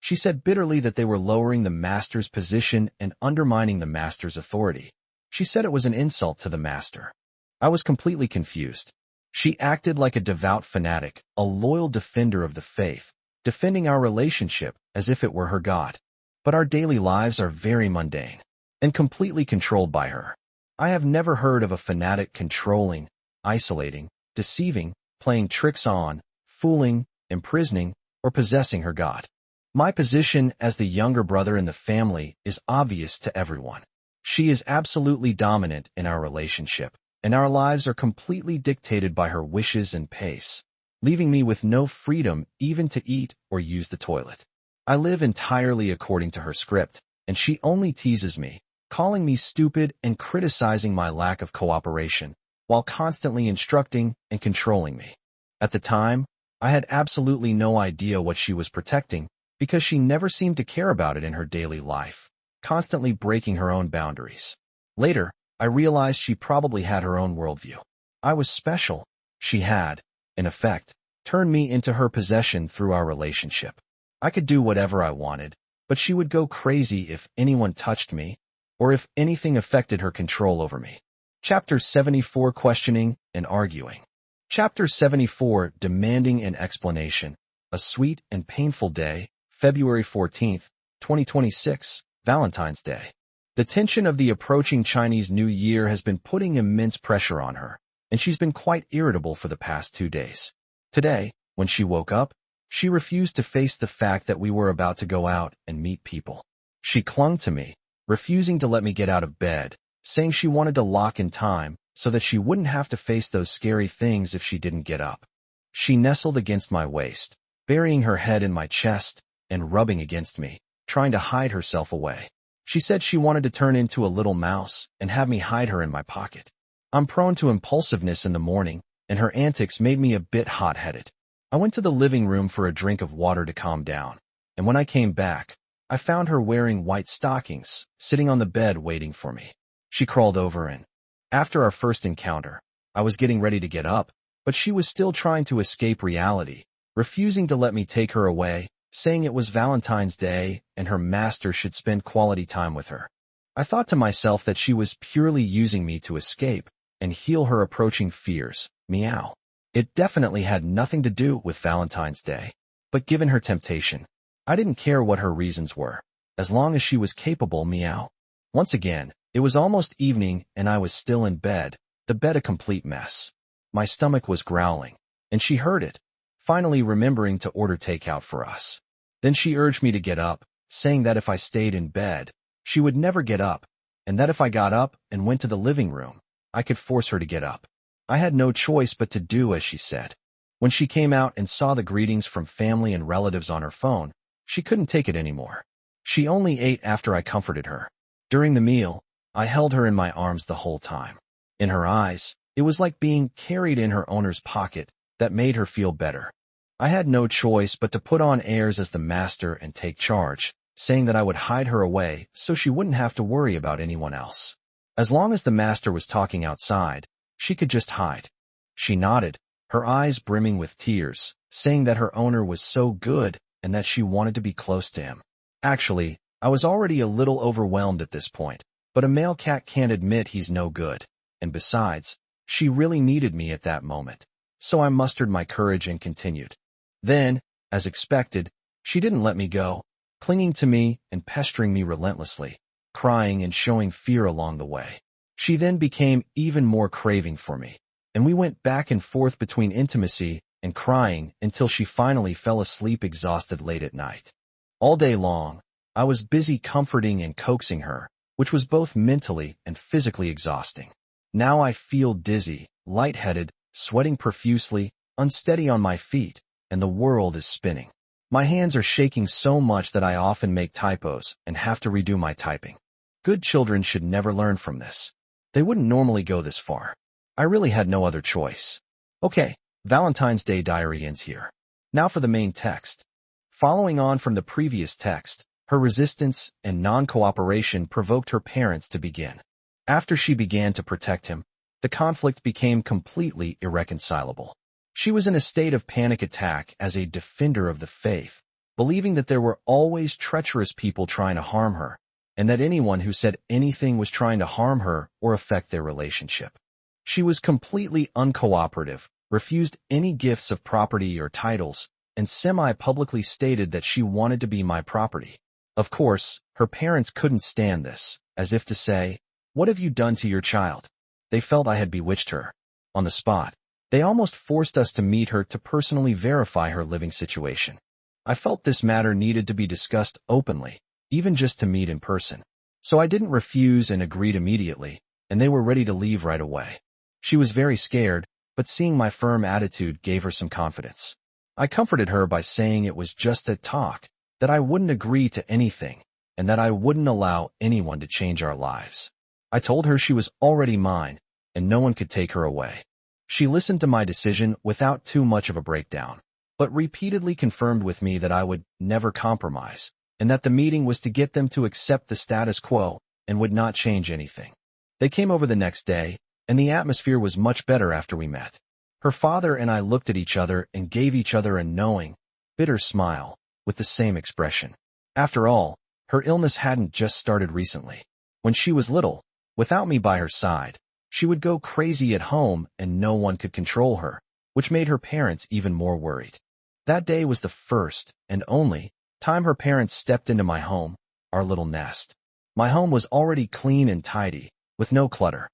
She said bitterly that they were lowering the master's position and undermining the master's authority. She said it was an insult to the master. I was completely confused. She acted like a devout fanatic, a loyal defender of the faith, defending our relationship as if it were her God. But our daily lives are very mundane and completely controlled by her. I have never heard of a fanatic controlling, isolating, deceiving, playing tricks on, fooling, imprisoning, or possessing her God. My position as the younger brother in the family is obvious to everyone. She is absolutely dominant in our relationship, and our lives are completely dictated by her wishes and pace, leaving me with no freedom even to eat or use the toilet. I live entirely according to her script, and she only teases me, calling me stupid and criticizing my lack of cooperation, while constantly instructing and controlling me. At the time, I had absolutely no idea what she was protecting, because she never seemed to care about it in her daily life, constantly breaking her own boundaries. Later, I realized she probably had her own worldview. I was special. She had, in effect, turned me into her possession through our relationship. I could do whatever I wanted, but she would go crazy if anyone touched me, or if anything affected her control over me. Chapter 74, Questioning and Arguing. Chapter 74, Demanding an Explanation. A Sweet and Painful Day, February 14th, 2026, Valentine's Day. The tension of the approaching Chinese New Year has been putting immense pressure on her, and she's been quite irritable for the past 2 days. Today, when she woke up, she refused to face the fact that we were about to go out and meet people. She clung to me, refusing to let me get out of bed, saying she wanted to lock in time so that she wouldn't have to face those scary things if she didn't get up. She nestled against my waist, burying her head in my chest and rubbing against me, trying to hide herself away. She said she wanted to turn into a little mouse and have me hide her in my pocket. I'm prone to impulsiveness in the morning, and her antics made me a bit hot-headed. I went to the living room for a drink of water to calm down, and when I came back, I found her wearing white stockings, sitting on the bed waiting for me. She crawled over and, after our first encounter, I was getting ready to get up, but she was still trying to escape reality, refusing to let me take her away, saying it was Valentine's Day and her master should spend quality time with her. I thought to myself that she was purely using me to escape and heal her approaching fears. Meow. It definitely had nothing to do with Valentine's Day, but given her temptation, I didn't care what her reasons were, as long as she was capable. Meow. Once again, it was almost evening and I was still in bed, the bed a complete mess. My stomach was growling, and she heard it, finally remembering to order takeout for us. Then she urged me to get up, saying that if I stayed in bed, she would never get up, and that if I got up and went to the living room, I could force her to get up. I had no choice but to do as she said. When she came out and saw the greetings from family and relatives on her phone, she couldn't take it anymore. She only ate after I comforted her. During the meal, I held her in my arms the whole time. In her eyes, it was like being carried in her owner's pocket that made her feel better. I had no choice but to put on airs as the master and take charge, saying that I would hide her away so she wouldn't have to worry about anyone else. As long as the master was talking outside, she could just hide. She nodded, her eyes brimming with tears, saying that her owner was so good and that she wanted to be close to him. Actually, I was already a little overwhelmed at this point, but a male cat can't admit he's no good, and besides, she really needed me at that moment. So I mustered my courage and continued. Then, as expected, she didn't let me go, clinging to me and pestering me relentlessly, crying and showing fear along the way. She then became even more craving for me, and we went back and forth between intimacy and crying until she finally fell asleep exhausted late at night. All day long, I was busy comforting and coaxing her, which was both mentally and physically exhausting. Now I feel dizzy, lightheaded, sweating profusely, unsteady on my feet, and the world is spinning. My hands are shaking so much that I often make typos and have to redo my typing. Good children should never learn from this. They wouldn't normally go this far. I really had no other choice. Okay, Valentine's Day diary ends here. Now for the main text. Following on from the previous text, her resistance and non-cooperation provoked her parents to begin. After she began to protect him, the conflict became completely irreconcilable. She was in a state of panic attack as a defender of the faith, believing that there were always treacherous people trying to harm her, and that anyone who said anything was trying to harm her or affect their relationship. She was completely uncooperative, refused any gifts of property or titles, and semi-publicly stated that she wanted to be my property. Of course, her parents couldn't stand this, as if to say, "What have you done to your child?" They felt I had bewitched her. On the spot, they almost forced us to meet her to personally verify her living situation. I felt this matter needed to be discussed openly, even just to meet in person. So I didn't refuse and agreed immediately, and they were ready to leave right away. She was very scared, but seeing my firm attitude gave her some confidence. I comforted her by saying it was just a talk, that I wouldn't agree to anything, and that I wouldn't allow anyone to change our lives. I told her she was already mine, and no one could take her away. She listened to my decision without too much of a breakdown, but repeatedly confirmed with me that I would never compromise, and that the meeting was to get them to accept the status quo and would not change anything. They came over the next day, and the atmosphere was much better after we met. Her father and I looked at each other and gave each other a knowing, bitter smile, with the same expression. After all, her illness hadn't just started recently. When she was little, without me by her side, she would go crazy at home and no one could control her, which made her parents even more worried. That day was the first and only time her parents stepped into my home, our little nest. My home was already clean and tidy, with no clutter.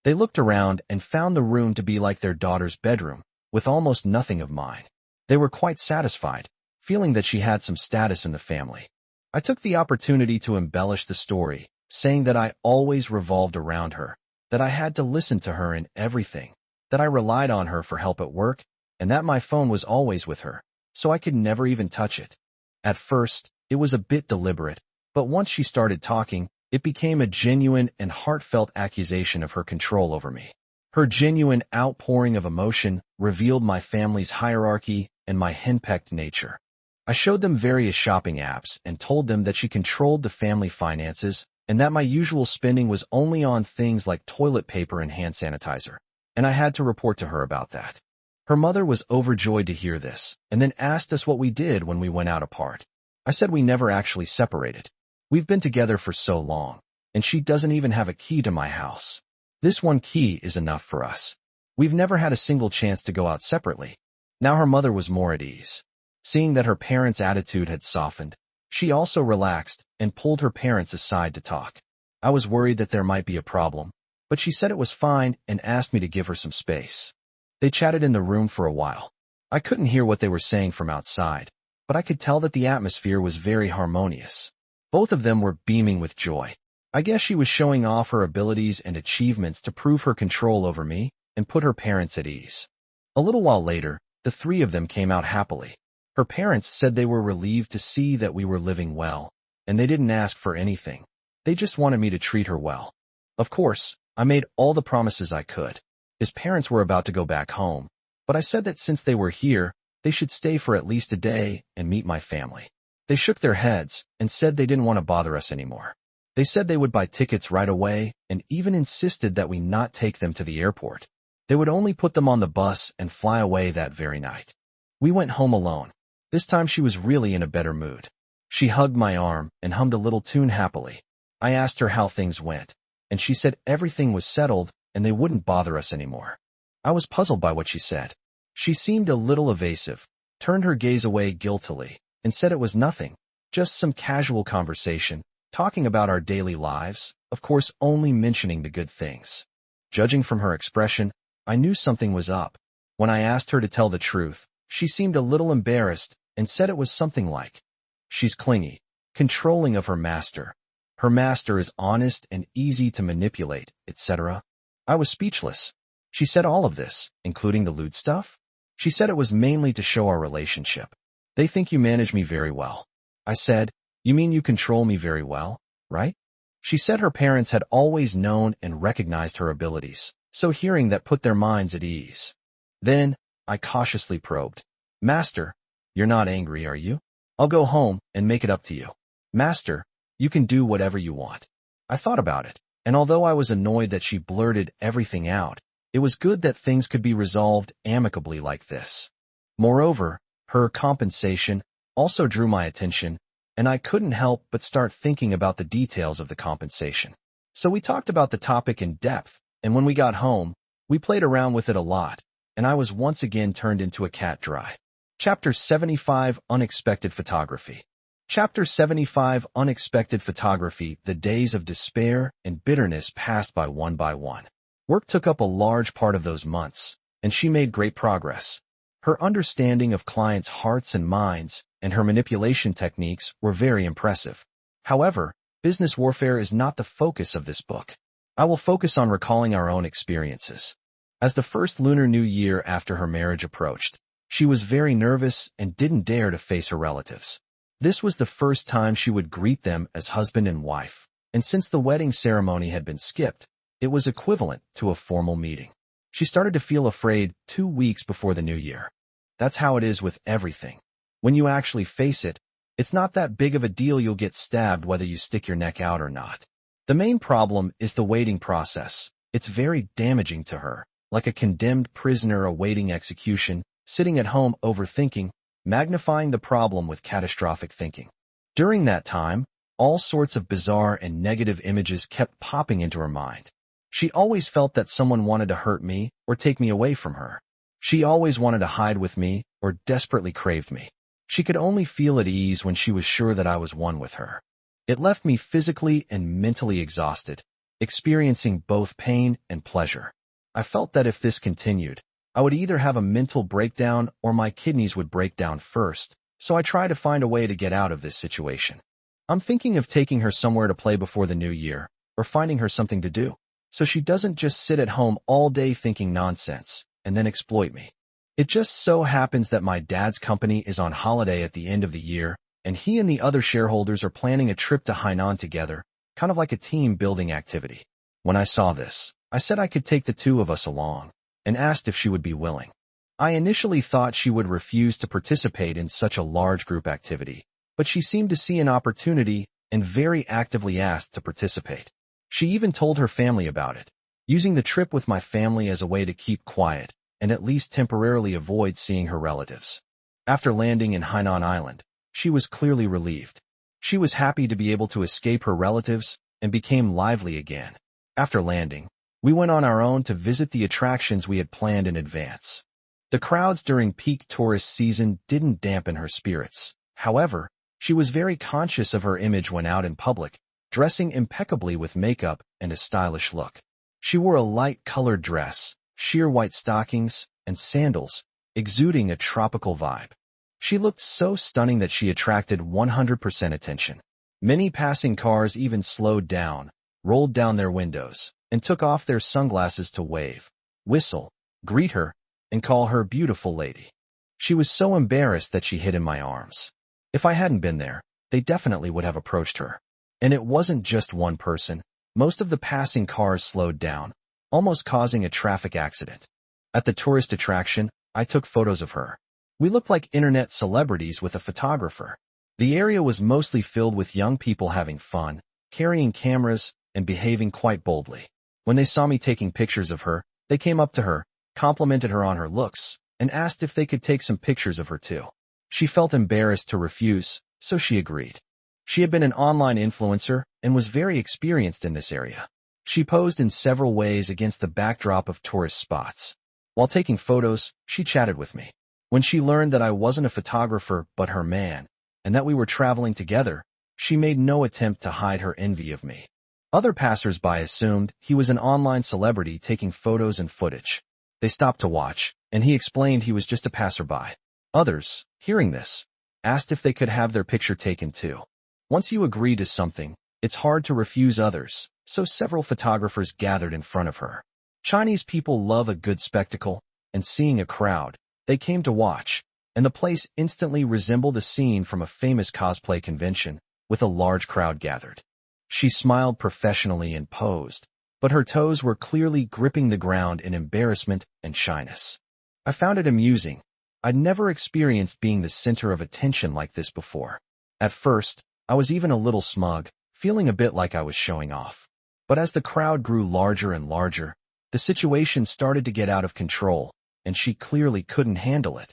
They looked around and found the room to be like their daughter's bedroom, with almost nothing of mine. They were quite satisfied, feeling that she had some status in the family. I took the opportunity to embellish the story, saying that I always revolved around her, that I had to listen to her in everything, that I relied on her for help at work, and that my phone was always with her, so I could never even touch it. At first, it was a bit deliberate, but once she started talking, it became a genuine and heartfelt accusation of her control over me. Her genuine outpouring of emotion revealed my family's hierarchy and my henpecked nature. I showed them various shopping apps and told them that she controlled the family finances and that my usual spending was only on things like toilet paper and hand sanitizer, and I had to report to her about that. Her mother was overjoyed to hear this, and then asked us what we did when we went out apart. I said we never actually separated. We've been together for so long, and she doesn't even have a key to my house. This one key is enough for us. We've never had a single chance to go out separately. Now her mother was more at ease. Seeing that her parents' attitude had softened, she also relaxed and pulled her parents aside to talk. I was worried that there might be a problem, but she said it was fine and asked me to give her some space. They chatted in the room for a while. I couldn't hear what they were saying from outside, but I could tell that the atmosphere was very harmonious. Both of them were beaming with joy. I guess she was showing off her abilities and achievements to prove her control over me, and put her parents at ease. A little while later, the three of them came out happily. Her parents said they were relieved to see that we were living well, and they didn't ask for anything. They just wanted me to treat her well. Of course, I made all the promises I could. His parents were about to go back home, but I said that since they were here, they should stay for at least a day and meet my family. They shook their heads and said they didn't want to bother us anymore. They said they would buy tickets right away and even insisted that we not take them to the airport. They would only put them on the bus and fly away that very night. We went home alone. This time she was really in a better mood. She hugged my arm and hummed a little tune happily. I asked her how things went, and she said everything was settled and they wouldn't bother us anymore. I was puzzled by what she said. She seemed a little evasive, turned her gaze away guiltily, and said it was nothing, just some casual conversation, talking about our daily lives, of course only mentioning the good things. Judging from her expression, I knew something was up. When I asked her to tell the truth, she seemed a little embarrassed and said it was something like, "She's clingy, controlling of her master. Her master is honest and easy to manipulate, etc." I was speechless. She said all of this, including the lewd stuff? She said it was mainly to show our relationship. "They think you manage me very well." I said, "You mean you control me very well, right?" She said her parents had always known and recognized her abilities, so hearing that put their minds at ease. Then, I cautiously probed. "Master, you're not angry, are you? I'll go home and make it up to you. Master, you can do whatever you want." I thought about it, and although I was annoyed that she blurted everything out, it was good that things could be resolved amicably like this. Moreover, her compensation also drew my attention, and I couldn't help but start thinking about the details of the compensation. So we talked about the topic in depth, and when we got home, we played around with it a lot, and I was once again turned into a cat dry. Chapter 75, Unexpected Photography. Chapter 75, Unexpected Photography. The days of despair and bitterness passed by one. Work took up a large part of those months, and she made great progress. Her understanding of clients' hearts and minds and her manipulation techniques were very impressive. However, business warfare is not the focus of this book. I will focus on recalling our own experiences. As the first Lunar New Year after her marriage approached, she was very nervous and didn't dare to face her relatives. This was the first time she would greet them as husband and wife, and since the wedding ceremony had been skipped, it was equivalent to a formal meeting. She started to feel afraid 2 weeks before the new year. That's how it is with everything. When you actually face it, it's not that big of a deal. You'll get stabbed whether you stick your neck out or not. The main problem is the waiting process. It's very damaging to her, like a condemned prisoner awaiting execution, sitting at home overthinking, magnifying the problem with catastrophic thinking. During that time, all sorts of bizarre and negative images kept popping into her mind. She always felt that someone wanted to hurt me or take me away from her. She always wanted to hide with me or desperately craved me. She could only feel at ease when she was sure that I was one with her. It left me physically and mentally exhausted, experiencing both pain and pleasure. I felt that if this continued, I would either have a mental breakdown or my kidneys would break down first, so I tried to find a way to get out of this situation. I'm thinking of taking her somewhere to play before the new year, or finding her something to do, so she doesn't just sit at home all day thinking nonsense, and then exploit me. It just so happens that my dad's company is on holiday at the end of the year, and he and the other shareholders are planning a trip to Hainan together, kind of like a team-building activity. When I saw this, I said I could take the two of us along, and asked if she would be willing. I initially thought she would refuse to participate in such a large group activity, but she seemed to see an opportunity and very actively asked to participate. She even told her family about it, using the trip with my family as a way to keep quiet and at least temporarily avoid seeing her relatives. After landing in Hainan Island, she was clearly relieved. She was happy to be able to escape her relatives and became lively again. After landing, we went on our own to visit the attractions we had planned in advance. The crowds during peak tourist season didn't dampen her spirits. However, she was very conscious of her image when out in public, dressing impeccably with makeup and a stylish look. She wore a light-colored dress, sheer white stockings, and sandals, exuding a tropical vibe. She looked so stunning that she attracted 100% attention. Many passing cars even slowed down, rolled down their windows, and took off their sunglasses to wave. whistle, greet her, and call her beautiful lady. She was so embarrassed that she hid in my arms. If I hadn't been there, they definitely would have approached her. And it wasn't just one person. Most of the passing cars slowed down, almost causing a traffic accident. At the tourist attraction, I took photos of her. We looked like internet celebrities with a photographer. The area was mostly filled with young people having fun, carrying cameras, and behaving quite boldly. When they saw me taking pictures of her, they came up to her, complimented her on her looks, and asked if they could take some pictures of her too. She felt embarrassed to refuse, so she agreed. She had been an online influencer and was very experienced in this area. She posed in several ways against the backdrop of tourist spots. While taking photos, she chatted with me. When she learned that I wasn't a photographer but her man, and that we were traveling together, she made no attempt to hide her envy of me. Other passers-by assumed he was an online celebrity taking photos and footage. They stopped to watch, and he explained he was just a passerby. Others, hearing this, asked if they could have their picture taken too. Once you agree to something, it's hard to refuse others, so several photographers gathered in front of her. Chinese people love a good spectacle, and seeing a crowd, they came to watch, and the place instantly resembled a scene from a famous cosplay convention, with a large crowd gathered. She smiled professionally and posed, but her toes were clearly gripping the ground in embarrassment and shyness. I found it amusing. I'd never experienced being the center of attention like this before. At first, I was even a little smug, feeling a bit like I was showing off. But as the crowd grew larger and larger, the situation started to get out of control, and she clearly couldn't handle it.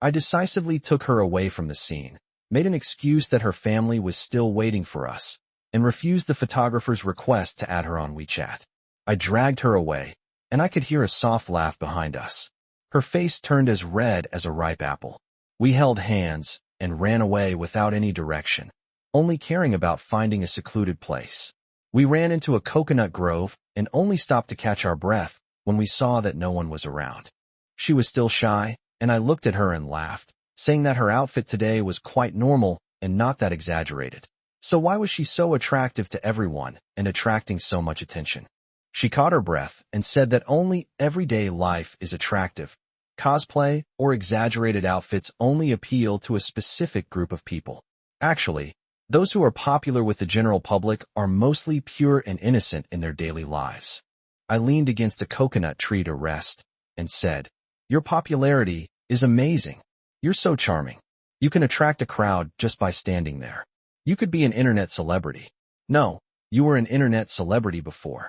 I decisively took her away from the scene, made an excuse that her family was still waiting for us, and refused the photographer's request to add her on WeChat. I dragged her away, and I could hear a soft laugh behind us. Her face turned as red as a ripe apple. We held hands and ran away without any direction, only caring about finding a secluded place. We ran into a coconut grove and only stopped to catch our breath when we saw that no one was around. She was still shy, and I looked at her and laughed, saying that her outfit today was quite normal and not that exaggerated. So why was she so attractive to everyone and attracting so much attention? She caught her breath and said that only everyday life is attractive. Cosplay or exaggerated outfits only appeal to a specific group of people. Actually, those who are popular with the general public are mostly pure and innocent in their daily lives. I leaned against a coconut tree to rest and said, "Your popularity is amazing. You're so charming. You can attract a crowd just by standing there. You could be an internet celebrity." "No, you were an internet celebrity before."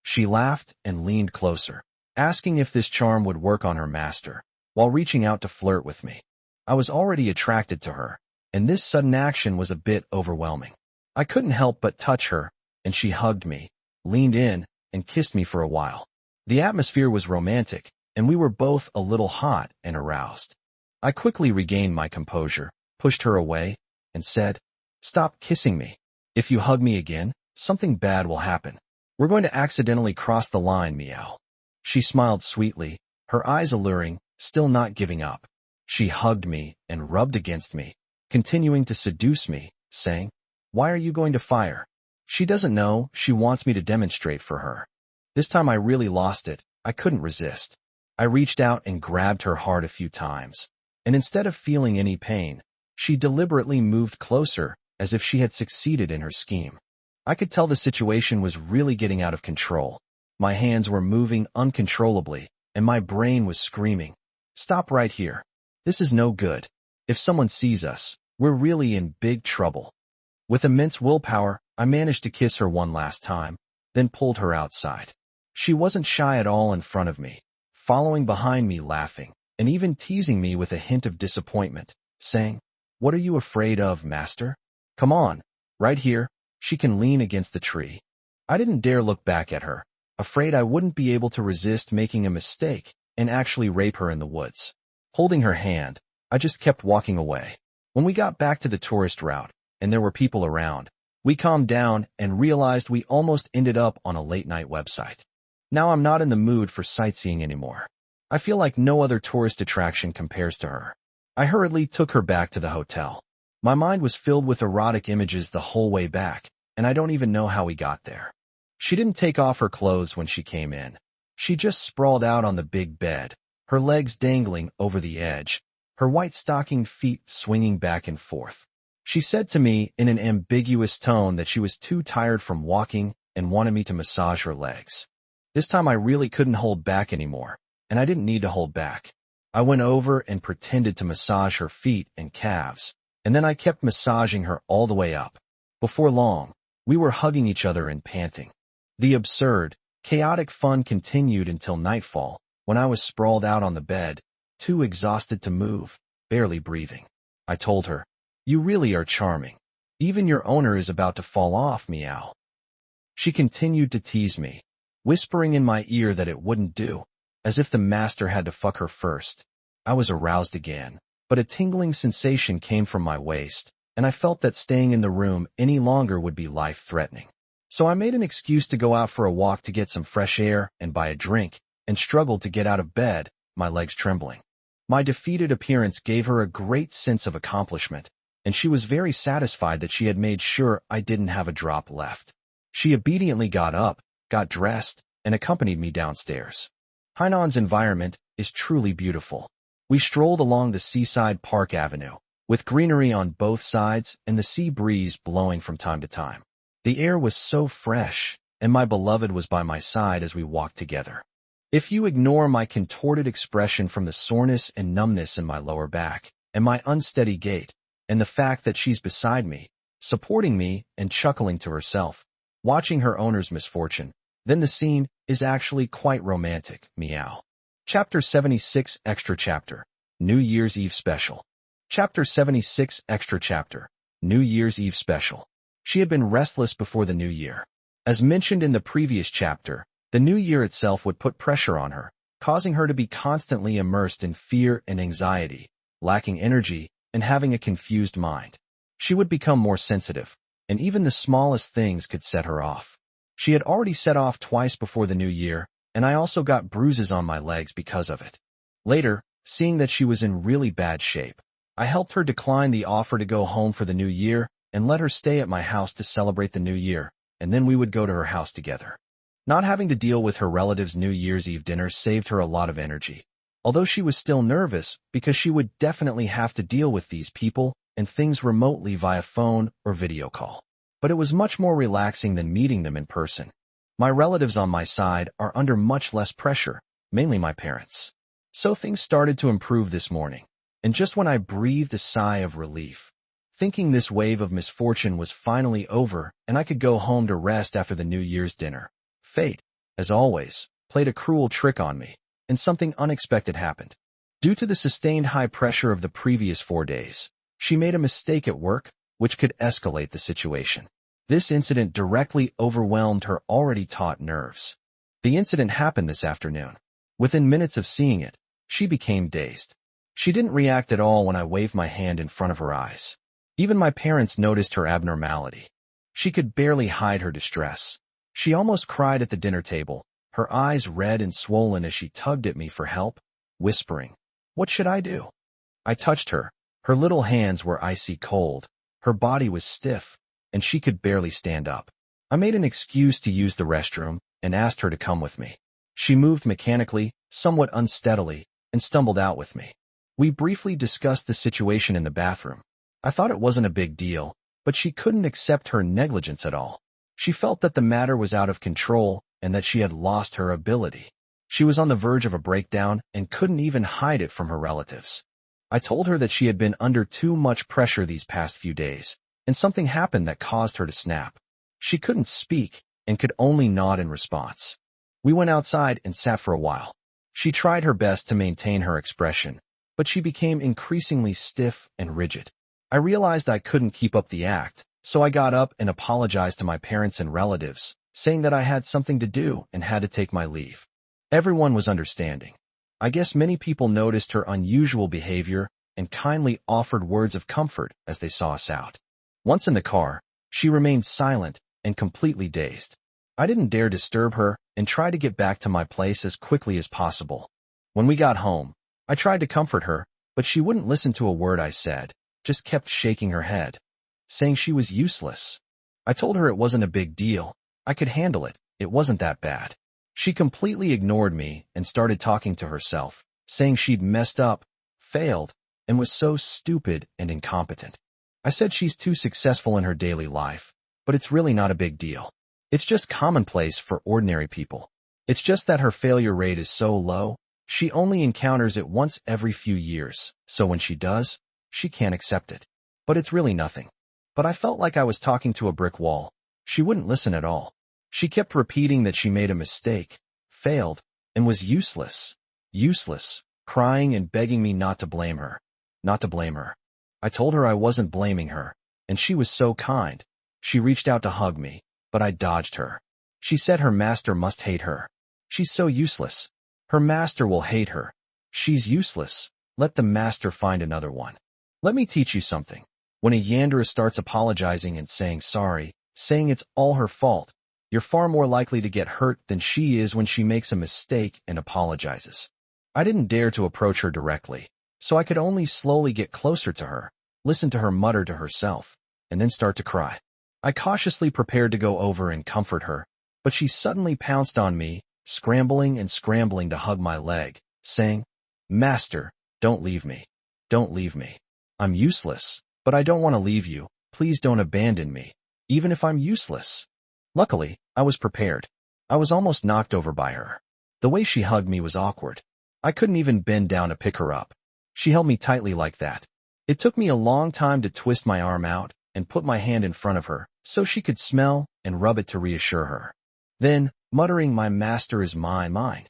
She laughed and leaned closer, asking if this charm would work on her master, while reaching out to flirt with me. I was already attracted to her, and this sudden action was a bit overwhelming. I couldn't help but touch her, and she hugged me, leaned in, and kissed me for a while. The atmosphere was romantic, and we were both a little hot and aroused. I quickly regained my composure, pushed her away, and said, "Stop kissing me. If you hug me again, something bad will happen. We're going to accidentally cross the line, meow." She smiled sweetly, her eyes alluring, still not giving up. She hugged me and rubbed against me, continuing to seduce me, saying, "Why are you going to fire?" She doesn't know, she wants me to demonstrate for her. This time I really lost it. I couldn't resist. I reached out and grabbed her hard a few times, and instead of feeling any pain, she deliberately moved closer, as if she had succeeded in her scheme. I could tell the situation was really getting out of control. My hands were moving uncontrollably, and my brain was screaming, "Stop right here. This is no good. If someone sees us, we're really in big trouble." With immense willpower, I managed to kiss her one last time, then pulled her outside. She wasn't shy at all in front of me, following behind me laughing, and even teasing me with a hint of disappointment, saying, "What are you afraid of, master? Come on, right here." She can lean against the tree. I didn't dare look back at her, afraid I wouldn't be able to resist making a mistake and actually rape her in the woods. Holding her hand, I just kept walking away. When we got back to the tourist route, and there were people around, we calmed down and realized we almost ended up on a late-night website. Now I'm not in the mood for sightseeing anymore. I feel like no other tourist attraction compares to her. I hurriedly took her back to the hotel. My mind was filled with erotic images the whole way back, and I don't even know how we got there. She didn't take off her clothes when she came in. She just sprawled out on the big bed, her legs dangling over the edge, her white stockinged feet swinging back and forth. She said to me in an ambiguous tone that she was too tired from walking and wanted me to massage her legs. This time I really couldn't hold back anymore, and I didn't need to hold back. I went over and pretended to massage her feet and calves, and then I kept massaging her all the way up. Before long, we were hugging each other and panting. The absurd, chaotic fun continued until nightfall, when I was sprawled out on the bed, too exhausted to move, barely breathing. I told her, "You really are charming. Even your owner is about to fall off, meow." She continued to tease me, whispering in my ear that it wouldn't do, as if the master had to fuck her first. I was aroused again, but a tingling sensation came from my waist, and I felt that staying in the room any longer would be life-threatening. So I made an excuse to go out for a walk to get some fresh air and buy a drink, and struggled to get out of bed, my legs trembling. My defeated appearance gave her a great sense of accomplishment, and she was very satisfied that she had made sure I didn't have a drop left. She obediently got up, got dressed, and accompanied me downstairs. Hainan's environment is truly beautiful. We strolled along the seaside park avenue, with greenery on both sides and the sea breeze blowing from time to time. The air was so fresh, and my beloved was by my side as we walked together. If you ignore my contorted expression from the soreness and numbness in my lower back, and my unsteady gait, and the fact that she's beside me, supporting me and chuckling to herself, watching her owner's misfortune, then the scene is actually quite romantic, meow. Chapter 76 Extra Chapter, New Year's Eve Special. Chapter 76 Extra Chapter, New Year's Eve Special. She had been restless before the new year. As mentioned in the previous chapter, the new year itself would put pressure on her, causing her to be constantly immersed in fear and anxiety, lacking energy, and having a confused mind. She would become more sensitive, and even the smallest things could set her off. She had already set off twice before the new year, and I also got bruises on my legs because of it. Later, seeing that she was in really bad shape, I helped her decline the offer to go home for the new year and let her stay at my house to celebrate the new year, and then we would go to her house together. Not having to deal with her relatives' New Year's Eve dinner saved her a lot of energy, although she was still nervous because she would definitely have to deal with these people and things remotely via phone or video call. But it was much more relaxing than meeting them in person. My relatives on my side are under much less pressure, mainly my parents. So things started to improve this morning, and just when I breathed a sigh of relief, thinking this wave of misfortune was finally over and I could go home to rest after the New Year's dinner, fate, as always, played a cruel trick on me, and something unexpected happened. Due to the sustained high pressure of the previous 4 days, she made a mistake at work, which could escalate the situation. This incident directly overwhelmed her already taut nerves. The incident happened this afternoon. Within minutes of seeing it, she became dazed. She didn't react at all when I waved my hand in front of her eyes. Even my parents noticed her abnormality. She could barely hide her distress. She almost cried at the dinner table, her eyes red and swollen as she tugged at me for help, whispering, "What should I do?" I touched her. Her little hands were icy cold, her body was stiff, and she could barely stand up. I made an excuse to use the restroom and asked her to come with me. She moved mechanically, somewhat unsteadily, and stumbled out with me. We briefly discussed the situation in the bathroom. I thought it wasn't a big deal, but she couldn't accept her negligence at all. She felt that the matter was out of control and that she had lost her ability. She was on the verge of a breakdown and couldn't even hide it from her relatives. I told her that she had been under too much pressure these past few days, and something happened that caused her to snap. She couldn't speak and could only nod in response. We went outside and sat for a while. She tried her best to maintain her expression, but she became increasingly stiff and rigid. I realized I couldn't keep up the act, so I got up and apologized to my parents and relatives, saying that I had something to do and had to take my leave. Everyone was understanding. I guess many people noticed her unusual behavior and kindly offered words of comfort as they saw us out. Once in the car, she remained silent and completely dazed. I didn't dare disturb her and tried to get back to my place as quickly as possible. When we got home, I tried to comfort her, but she wouldn't listen to a word I said, just kept shaking her head, saying she was useless. I told her it wasn't a big deal. I could handle it. It wasn't that bad. She completely ignored me and started talking to herself, saying she'd messed up, failed, and was so stupid and incompetent. I said she's too successful in her daily life, but it's really not a big deal. It's just commonplace for ordinary people. It's just that her failure rate is so low, she only encounters it once every few years, so when she does, she can't accept it. But it's really nothing. But I felt like I was talking to a brick wall. She wouldn't listen at all. She kept repeating that she made a mistake, failed, and was useless. Useless, crying and begging me not to blame her. Not to blame her. I told her I wasn't blaming her, and she was so kind. She reached out to hug me, but I dodged her. She said her master must hate her. She's so useless. Her master will hate her. She's useless. Let the master find another one. Let me teach you something. When a Yandere starts apologizing and saying sorry, saying it's all her fault, you're far more likely to get hurt than she is when she makes a mistake and apologizes. I didn't dare to approach her directly, so I could only slowly get closer to her, listen to her mutter to herself, and then start to cry. I cautiously prepared to go over and comfort her, but she suddenly pounced on me, scrambling and scrambling to hug my leg, saying, "Master, don't leave me. Don't leave me. I'm useless, but I don't want to leave you. Please don't abandon me, even if I'm useless." Luckily, I was prepared. I was almost knocked over by her. The way she hugged me was awkward. I couldn't even bend down to pick her up. She held me tightly like that. It took me a long time to twist my arm out and put my hand in front of her so she could smell and rub it to reassure her. Then, muttering, "My master is mine,"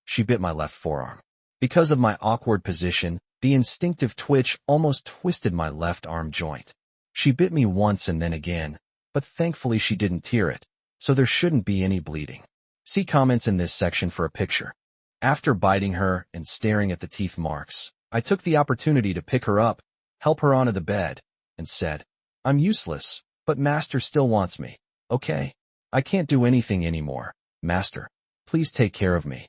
she bit my left forearm. Because of my awkward position, the instinctive twitch almost twisted my left arm joint. She bit me once and then again, but thankfully she didn't tear it, so there shouldn't be any bleeding. See comments in this section for a picture. After biting her and staring at the teeth marks, I took the opportunity to pick her up, help her onto the bed, and said, "I'm useless, but master still wants me. Okay? I can't do anything anymore. Master, please take care of me."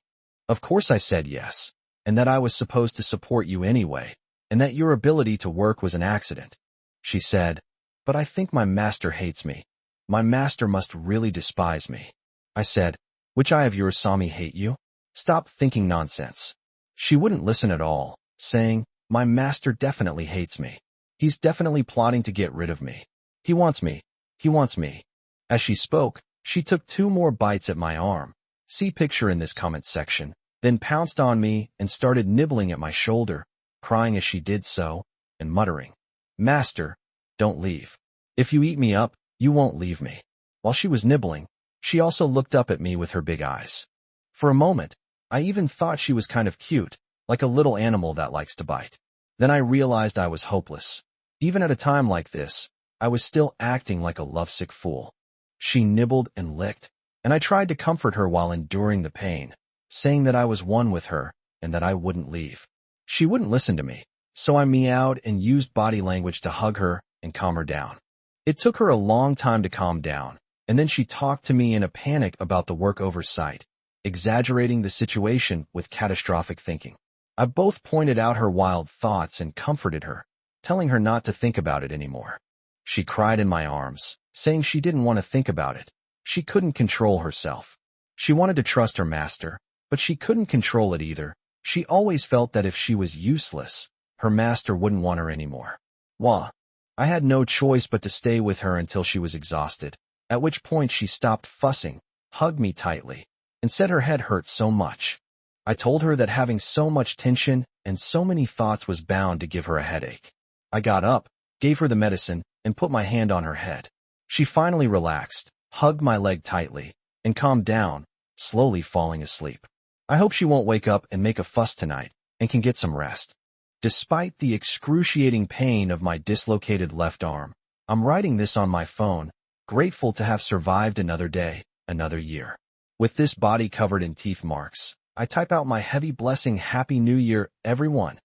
Of course I said yes, and that I was supposed to support you anyway, and that your ability to work was an accident. She said, "But I think my master hates me. My master must really despise me." I said, "Which eye of yours saw me hate you? Stop thinking nonsense." She wouldn't listen at all, saying, "My master definitely hates me. He's definitely plotting to get rid of me. He wants me. He wants me." As she spoke, she took 2 more bites at my arm. See picture in this comment section, then pounced on me and started nibbling at my shoulder, crying as she did so, and muttering, "Master, don't leave. If you eat me up, you won't leave me." While she was nibbling, she also looked up at me with her big eyes. For a moment, I even thought she was kind of cute, like a little animal that likes to bite. Then I realized I was hopeless. Even at a time like this, I was still acting like a lovesick fool. She nibbled and licked, and I tried to comfort her while enduring the pain, saying that I was one with her and that I wouldn't leave. She wouldn't listen to me, so I meowed and used body language to hug her and calm her down. It took her a long time to calm down, and then she talked to me in a panic about the work oversight, exaggerating the situation with catastrophic thinking. I both pointed out her wild thoughts and comforted her, telling her not to think about it anymore. She cried in my arms, saying she didn't want to think about it. She couldn't control herself. She wanted to trust her master, but she couldn't control it either. She always felt that if she was useless, her master wouldn't want her anymore. Wah! I had no choice but to stay with her until she was exhausted, at which point she stopped fussing, hugged me tightly, and said her head hurt so much. I told her that having so much tension and so many thoughts was bound to give her a headache. I got up, gave her the medicine, and put my hand on her head. She finally relaxed, hugged my leg tightly, and calmed down, slowly falling asleep. I hope she won't wake up and make a fuss tonight, and can get some rest. Despite the excruciating pain of my dislocated left arm, I'm writing this on my phone, grateful to have survived another day, another year. With this body covered in teeth marks, I type out my heavy blessing. Happy New Year, everyone.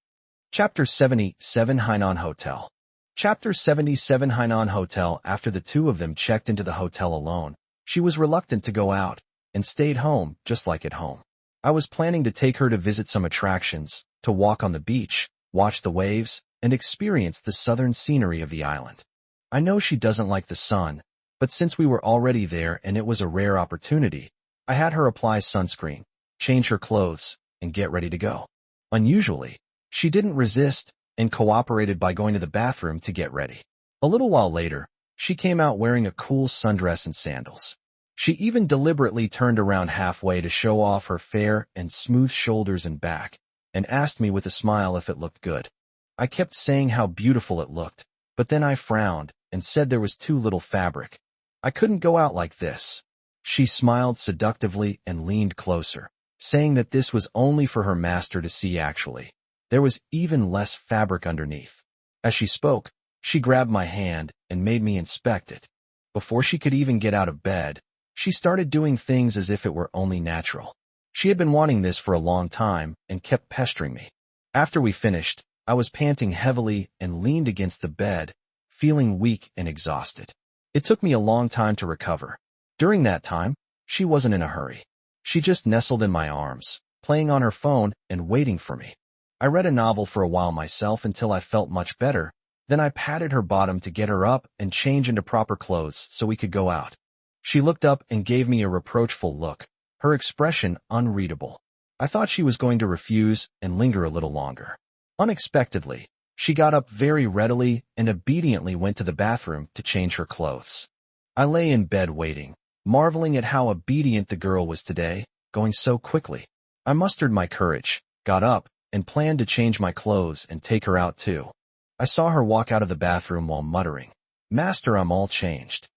Chapter 77 Hainan Hotel. Chapter 77 Hainan Hotel. After the two of them checked into the hotel alone, she was reluctant to go out, and stayed home, just like at home. I was planning to take her to visit some attractions, to walk on the beach, watch the waves, and experience the southern scenery of the island. I know she doesn't like the sun, but since we were already there and it was a rare opportunity, I had her apply sunscreen, change her clothes, and get ready to go. Unusually, she didn't resist and cooperated by going to the bathroom to get ready. A little while later, she came out wearing a cool sundress and sandals. She even deliberately turned around halfway to show off her fair and smooth shoulders and back, and asked me with a smile if it looked good. I kept saying how beautiful it looked, but then I frowned and said there was too little fabric. I couldn't go out like this. She smiled seductively and leaned closer, saying that this was only for her master to see actually. There was even less fabric underneath. As she spoke, she grabbed my hand and made me inspect it. Before she could even get out of bed, she started doing things as if it were only natural. She had been wanting this for a long time and kept pestering me. After we finished, I was panting heavily and leaned against the bed, feeling weak and exhausted. It took me a long time to recover. During that time, she wasn't in a hurry. She just nestled in my arms, playing on her phone and waiting for me. I read a novel for a while myself until I felt much better. Then I patted her bottom to get her up and change into proper clothes so we could go out. She looked up and gave me a reproachful look, her expression unreadable. I thought she was going to refuse and linger a little longer. Unexpectedly, she got up very readily and obediently went to the bathroom to change her clothes. I lay in bed waiting, marveling at how obedient the girl was today, going so quickly. I mustered my courage, got up, and planned to change my clothes and take her out too. I saw her walk out of the bathroom while muttering, "Master, I'm all changed."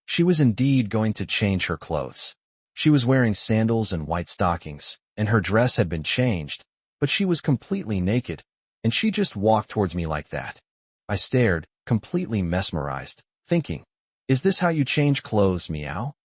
She was indeed going to change her clothes. She was wearing sandals and white stockings, and her dress had been changed, but she was completely naked, and she just walked towards me like that. I stared, completely mesmerized, thinking, "Is this how you change clothes, meow?"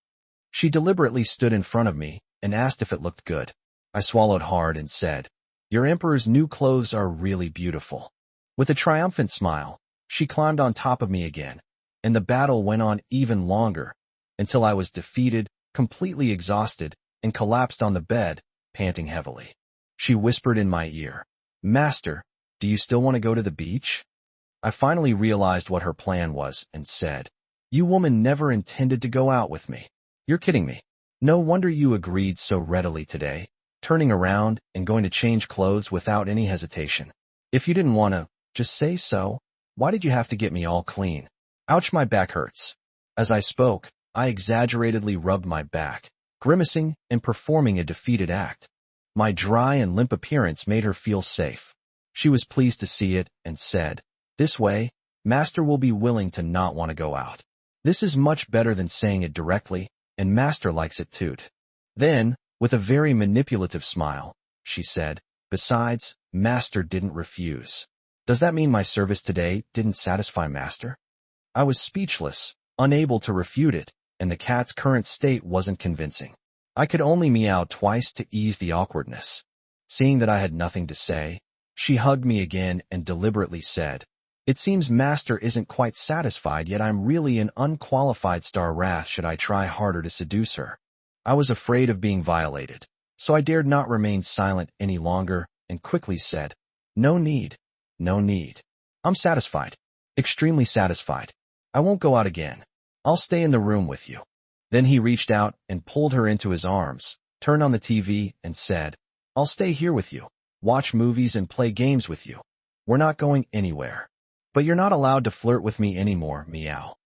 She deliberately stood in front of me and asked if it looked good. I swallowed hard and said, "Your emperor's new clothes are really beautiful." With a triumphant smile, she climbed on top of me again, and the battle went on even longer, until I was defeated, completely exhausted, and collapsed on the bed, panting heavily. She whispered in my ear, "Master, do you still want to go to the beach?" I finally realized what her plan was and said, "You woman never intended to go out with me. You're kidding me. No wonder you agreed so readily today, turning around and going to change clothes without any hesitation. If you didn't want to, just say so. Why did you have to get me all clean? Ouch, my back hurts." As I spoke, I exaggeratedly rubbed my back, grimacing and performing a defeated act. My dry and limp appearance made her feel safe. She was pleased to see it and said, "This way, Master will be willing to not want to go out. This is much better than saying it directly, and Master likes it too." Then, with a very manipulative smile, she said, "Besides, Master didn't refuse. Does that mean my service today didn't satisfy Master?" I was speechless, unable to refute it, and the cat's current state wasn't convincing. I could only meow twice to ease the awkwardness. Seeing that I had nothing to say, she hugged me again and deliberately said, "It seems Master isn't quite satisfied, yet I'm really an unqualified star wrath should I try harder to seduce her." I was afraid of being violated, so I dared not remain silent any longer and quickly said, "No need. No need. I'm satisfied. Extremely satisfied. I won't go out again. I'll stay in the room with you." Then he reached out and pulled her into his arms, turned on the TV, and said, "I'll stay here with you, watch movies and play games with you. We're not going anywhere. But you're not allowed to flirt with me anymore, meow."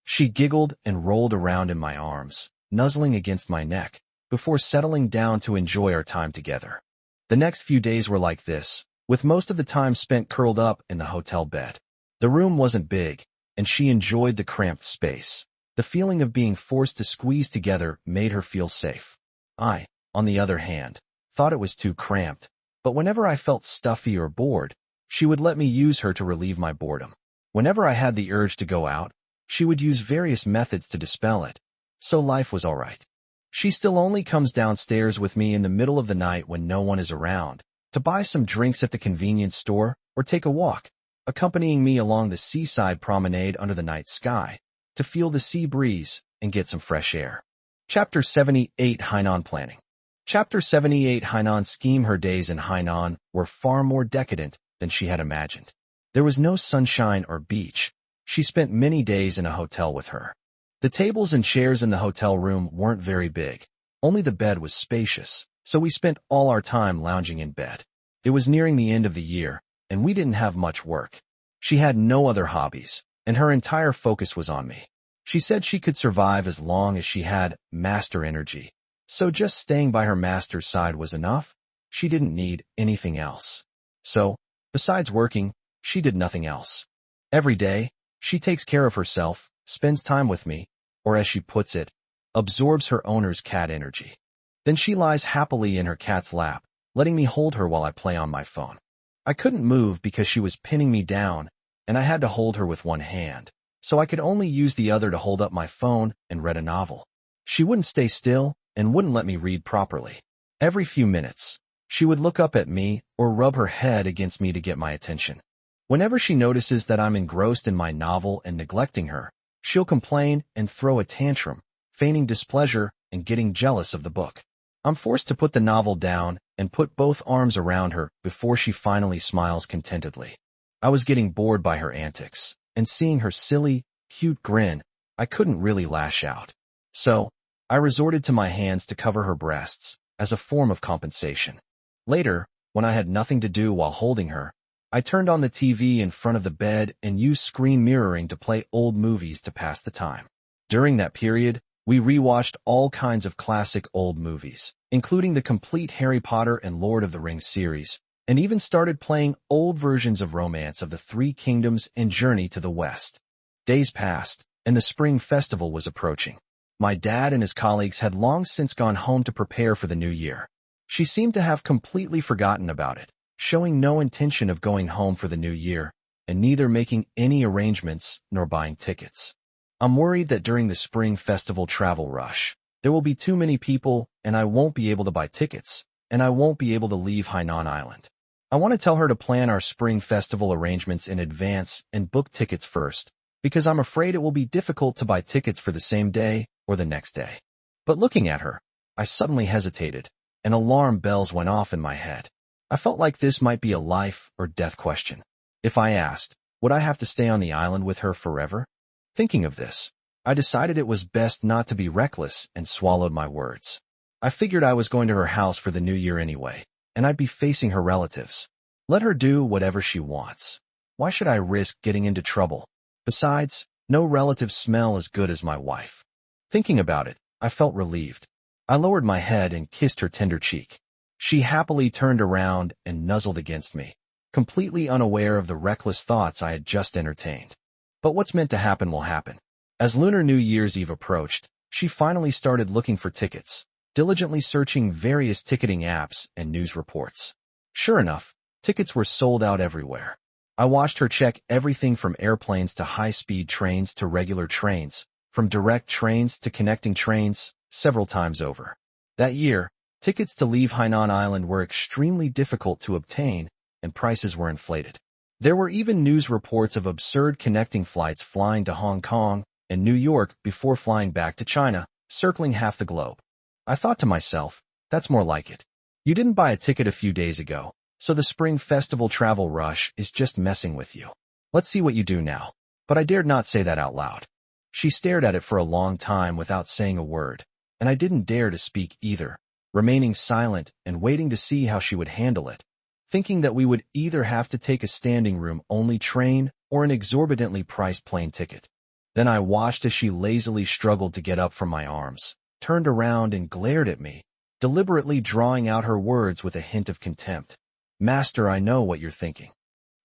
She giggled and rolled around in my arms, nuzzling against my neck, before settling down to enjoy our time together. The next few days were like this, with most of the time spent curled up in the hotel bed. The room wasn't big, and she enjoyed the cramped space. The feeling of being forced to squeeze together made her feel safe. I, on the other hand, thought it was too cramped, but whenever I felt stuffy or bored, she would let me use her to relieve my boredom. Whenever I had the urge to go out, she would use various methods to dispel it. So life was all right. She still only comes downstairs with me in the middle of the night when no one is around, to buy some drinks at the convenience store or take a walk, accompanying me along the seaside promenade under the night sky, to feel the sea breeze and get some fresh air. Chapter 78 Hainan Planning. Chapter 78 Hainan Scheme. Her days in Hainan were far more decadent than she had imagined. There was no sunshine or beach. She spent many days in a hotel with her. The tables and chairs in the hotel room weren't very big. Only the bed was spacious, so we spent all our time lounging in bed. It was nearing the end of the year, and we didn't have much work. She had no other hobbies, and her entire focus was on me. She said she could survive as long as she had master energy, so just staying by her master's side was enough. She didn't need anything else. So, besides working, she did nothing else. Every day, she takes care of herself, spends time with me, or as she puts it, absorbs her owner's cat energy. Then she lies happily in her cat's lap, letting me hold her while I play on my phone. I couldn't move because she was pinning me down, and I had to hold her with one hand, so I could only use the other to hold up my phone and read a novel. She wouldn't stay still and wouldn't let me read properly. Every few minutes, she would look up at me or rub her head against me to get my attention. Whenever she notices that I'm engrossed in my novel and neglecting her, she'll complain and throw a tantrum, feigning displeasure and getting jealous of the book. I'm forced to put the novel down and put both arms around her before she finally smiles contentedly. I was getting bored by her antics, and seeing her silly, cute grin, I couldn't really lash out. So, I resorted to my hands to cover her breasts, as a form of compensation. Later, when I had nothing to do while holding her, I turned on the TV in front of the bed and used screen mirroring to play old movies to pass the time. During that period, we rewatched all kinds of classic old movies, including the complete Harry Potter and Lord of the Rings series, and even started playing old versions of Romance of the Three Kingdoms and Journey to the West. Days passed, and the spring festival was approaching. My dad and his colleagues had long since gone home to prepare for the new year. She seemed to have completely forgotten about it, showing no intention of going home for the new year, and neither making any arrangements nor buying tickets. I'm worried that during the spring festival travel rush, there will be too many people and I won't be able to buy tickets, and I won't be able to leave Hainan Island. I want to tell her to plan our spring festival arrangements in advance and book tickets first, because I'm afraid it will be difficult to buy tickets for the same day or the next day. But looking at her, I suddenly hesitated, and alarm bells went off in my head. I felt like this might be a life or death question. If I asked, would I have to stay on the island with her forever? Thinking of this, I decided it was best not to be reckless and swallowed my words. I figured I was going to her house for the new year anyway, and I'd be facing her relatives. Let her do whatever she wants. Why should I risk getting into trouble? Besides, no relatives smell as good as my wife. Thinking about it, I felt relieved. I lowered my head and kissed her tender cheek. She happily turned around and nuzzled against me, completely unaware of the reckless thoughts I had just entertained. But what's meant to happen will happen. As Lunar New Year's Eve approached, she finally started looking for tickets, diligently searching various ticketing apps and news reports. Sure enough, tickets were sold out everywhere. I watched her check everything from airplanes to high-speed trains to regular trains, from direct trains to connecting trains, several times over. That year, tickets to leave Hainan Island were extremely difficult to obtain, and prices were inflated. There were even news reports of absurd connecting flights flying to Hong Kong and New York before flying back to China, circling half the globe. I thought to myself, that's more like it. You didn't buy a ticket a few days ago, so the spring festival travel rush is just messing with you. Let's see what you do now. But I dared not say that out loud. She stared at it for a long time without saying a word, and I didn't dare to speak either, remaining silent and waiting to see how she would handle it, thinking that we would either have to take a standing room-only train or an exorbitantly priced plane ticket. Then I watched as she lazily struggled to get up from my arms, turned around and glared at me, deliberately drawing out her words with a hint of contempt. Master, I know what you're thinking.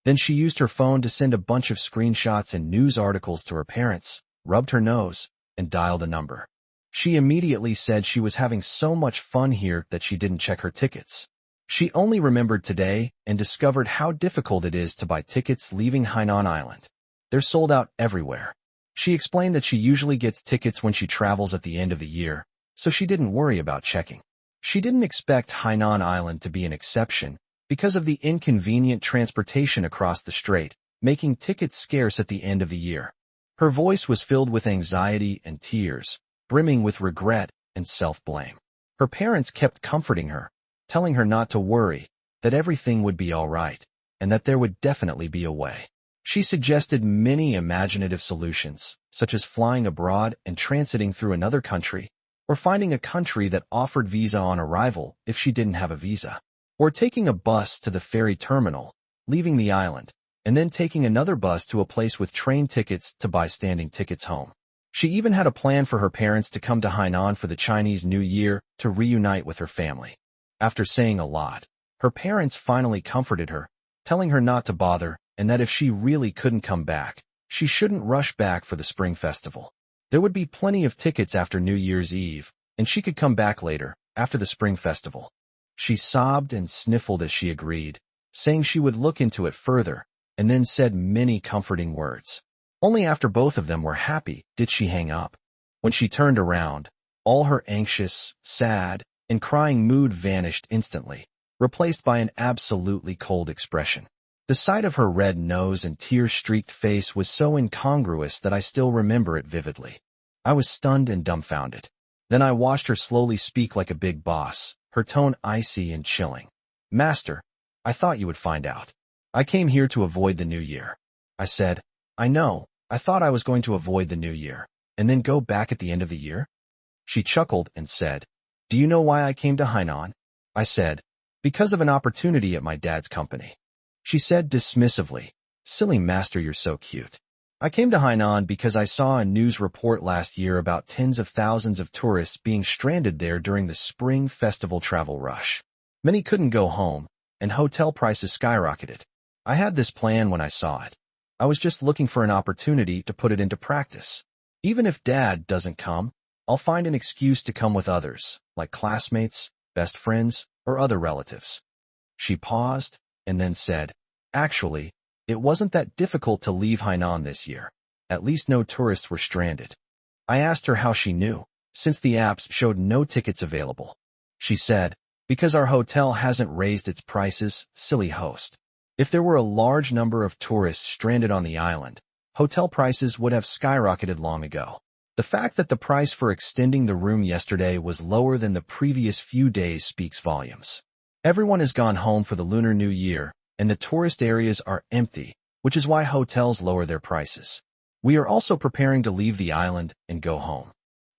Then she used her phone to send a bunch of screenshots and news articles to her parents, rubbed her nose, and dialed a number. She immediately said she was having so much fun here that she didn't check her tickets. She only remembered today and discovered how difficult it is to buy tickets leaving Hainan Island. They're sold out everywhere. She explained that she usually gets tickets when she travels at the end of the year, so she didn't worry about checking. She didn't expect Hainan Island to be an exception because of the inconvenient transportation across the strait, making tickets scarce at the end of the year. Her voice was filled with anxiety and tears, brimming with regret and self-blame. Her parents kept comforting her, telling her not to worry, that everything would be all right, and that there would definitely be a way. She suggested many imaginative solutions, such as flying abroad and transiting through another country, or finding a country that offered visa on arrival if she didn't have a visa, or taking a bus to the ferry terminal, leaving the island, and then taking another bus to a place with train tickets to buy standing tickets home. She even had a plan for her parents to come to Hainan for the Chinese New Year to reunite with her family. After saying a lot, her parents finally comforted her, telling her not to bother and that if she really couldn't come back, she shouldn't rush back for the Spring Festival. There would be plenty of tickets after New Year's Eve, and she could come back later, after the Spring Festival. She sobbed and sniffled as she agreed, saying she would look into it further, and then said many comforting words. Only after both of them were happy did she hang up. When she turned around, all her anxious, sad, and crying mood vanished instantly, replaced by an absolutely cold expression. The sight of her red nose and tear-streaked face was so incongruous that I still remember it vividly. I was stunned and dumbfounded. Then I watched her slowly speak like a big boss, her tone icy and chilling. "Master, I thought you would find out. I came here to avoid the New Year." I said, "I know, I thought I was going to avoid the New Year, and then go back at the end of the year?" She chuckled and said, "Do you know why I came to Hainan?" I said, "Because of an opportunity at my dad's company." She said dismissively, "Silly master, you're so cute. I came to Hainan because I saw a news report last year about tens of thousands of tourists being stranded there during the Spring Festival travel rush. Many couldn't go home, and hotel prices skyrocketed. I had this plan when I saw it. I was just looking for an opportunity to put it into practice. Even if Dad doesn't come, I'll find an excuse to come with others, like classmates, best friends, or other relatives." She paused, and then said, "Actually, it wasn't that difficult to leave Hainan this year. At least no tourists were stranded." I asked her how she knew, since the apps showed no tickets available. She said, "Because our hotel hasn't raised its prices, silly host. If there were a large number of tourists stranded on the island, hotel prices would have skyrocketed long ago. The fact that the price for extending the room yesterday was lower than the previous few days speaks volumes. Everyone has gone home for the Lunar New Year, and the tourist areas are empty, which is why hotels lower their prices. We are also preparing to leave the island and go home."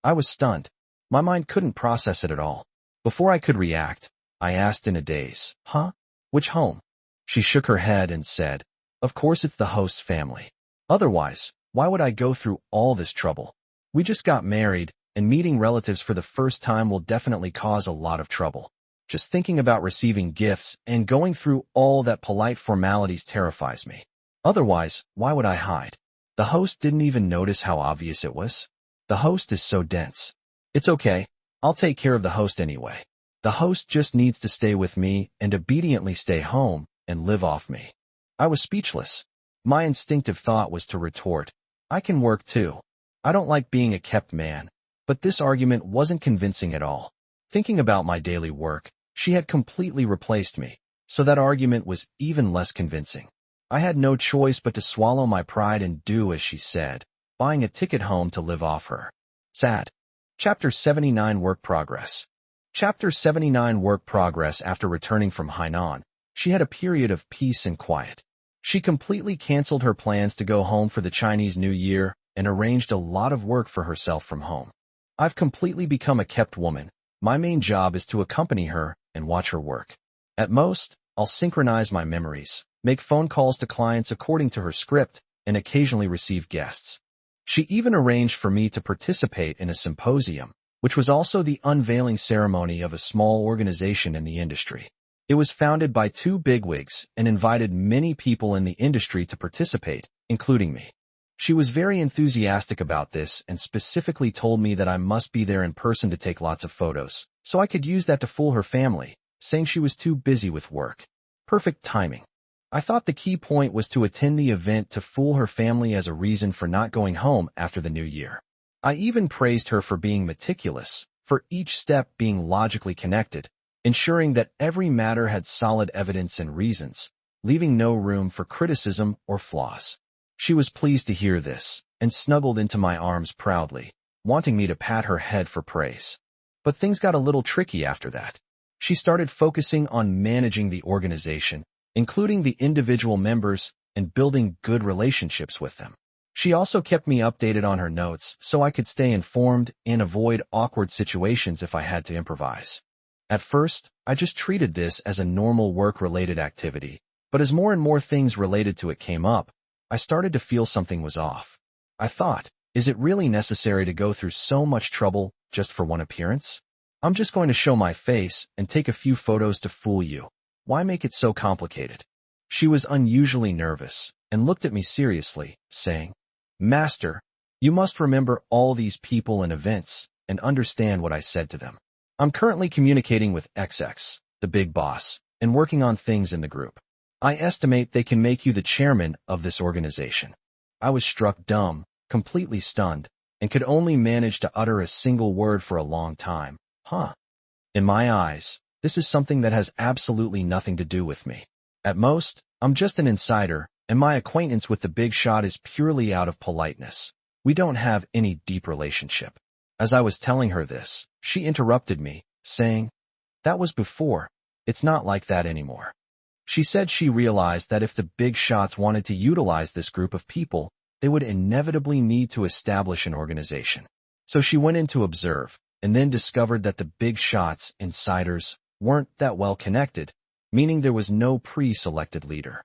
I was stunned. My mind couldn't process it at all. Before I could react, I asked in a daze, "Huh? Which home?" She shook her head and said, "Of course it's the host's family. Otherwise, why would I go through all this trouble? We just got married, and meeting relatives for the first time will definitely cause a lot of trouble. Just thinking about receiving gifts and going through all that polite formalities terrifies me. Otherwise, why would I hide?" The host didn't even notice how obvious it was. The host is so dense. "It's okay. I'll take care of the host anyway. The host just needs to stay with me and obediently stay home and live off me." I was speechless. My instinctive thought was to retort, "I can work too. I don't like being a kept man." But this argument wasn't convincing at all. Thinking about my daily work, she had completely replaced me, so that argument was even less convincing. I had no choice but to swallow my pride and do as she said, buying a ticket home to live off her. Sad. Chapter 79 Work Progress. Chapter 79 Work Progress. After returning from Hainan, she had a period of peace and quiet. She completely canceled her plans to go home for the Chinese New Year and arranged a lot of work for herself from home. I've completely become a kept woman. My main job is to accompany her and watch her work. At most, I'll synchronize my memories, make phone calls to clients according to her script, and occasionally receive guests. She even arranged for me to participate in a symposium, which was also the unveiling ceremony of a small organization in the industry. It was founded by two bigwigs and invited many people in the industry to participate, including me. She was very enthusiastic about this and specifically told me that I must be there in person to take lots of photos, so I could use that to fool her family, saying she was too busy with work. Perfect timing. I thought the key point was to attend the event to fool her family as a reason for not going home after the New Year. I even praised her for being meticulous, for each step being logically connected, ensuring that every matter had solid evidence and reasons, leaving no room for criticism or flaws. She was pleased to hear this, and snuggled into my arms proudly, wanting me to pat her head for praise. But things got a little tricky after that. She started focusing on managing the organization, including the individual members, and building good relationships with them. She also kept me updated on her notes so I could stay informed and avoid awkward situations if I had to improvise. At first, I just treated this as a normal work-related activity, but as more and more things related to it came up, I started to feel something was off. I thought, is it really necessary to go through so much trouble just for one appearance? I'm just going to show my face and take a few photos to fool you. Why make it so complicated? She was unusually nervous and looked at me seriously, saying, Master, you must remember all these people and events and understand what I said to them. I'm currently communicating with XX, the big boss, and working on things in the group. I estimate they can make you the chairman of this organization. I was struck dumb, completely stunned, and could only manage to utter a single word for a long time. Huh. In my eyes, this is something that has absolutely nothing to do with me. At most, I'm just an insider, and my acquaintance with the big shot is purely out of politeness. We don't have any deep relationship. As I was telling her this, she interrupted me, saying, That was before. It's not like that anymore. She said she realized that if the big shots wanted to utilize this group of people, they would inevitably need to establish an organization. So she went in to observe, and then discovered that the big shots, insiders, weren't that well connected, meaning there was no pre-selected leader.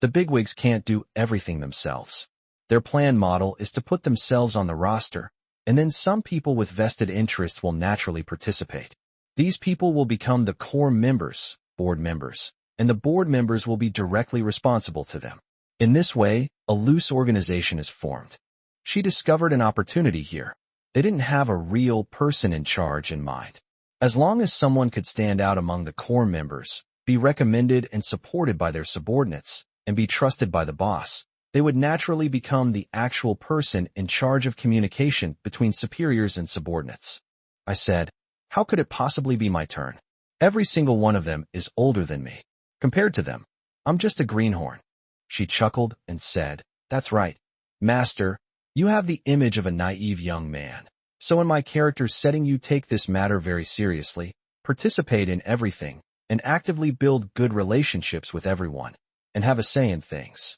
The bigwigs can't do everything themselves. Their plan model is to put themselves on the roster, and then some people with vested interests will naturally participate. These people will become the core members, board members, and the board members will be directly responsible to them. In this way, a loose organization is formed. She discovered an opportunity here. They didn't have a real person in charge in mind. As long as someone could stand out among the core members, be recommended and supported by their subordinates, and be trusted by the boss, they would naturally become the actual person in charge of communication between superiors and subordinates. I said, how could it possibly be my turn? Every single one of them is older than me. Compared to them, I'm just a greenhorn. She chuckled and said, That's right, Master, you have the image of a naive young man. So in my character's setting you take this matter very seriously, participate in everything, and actively build good relationships with everyone, and have a say in things.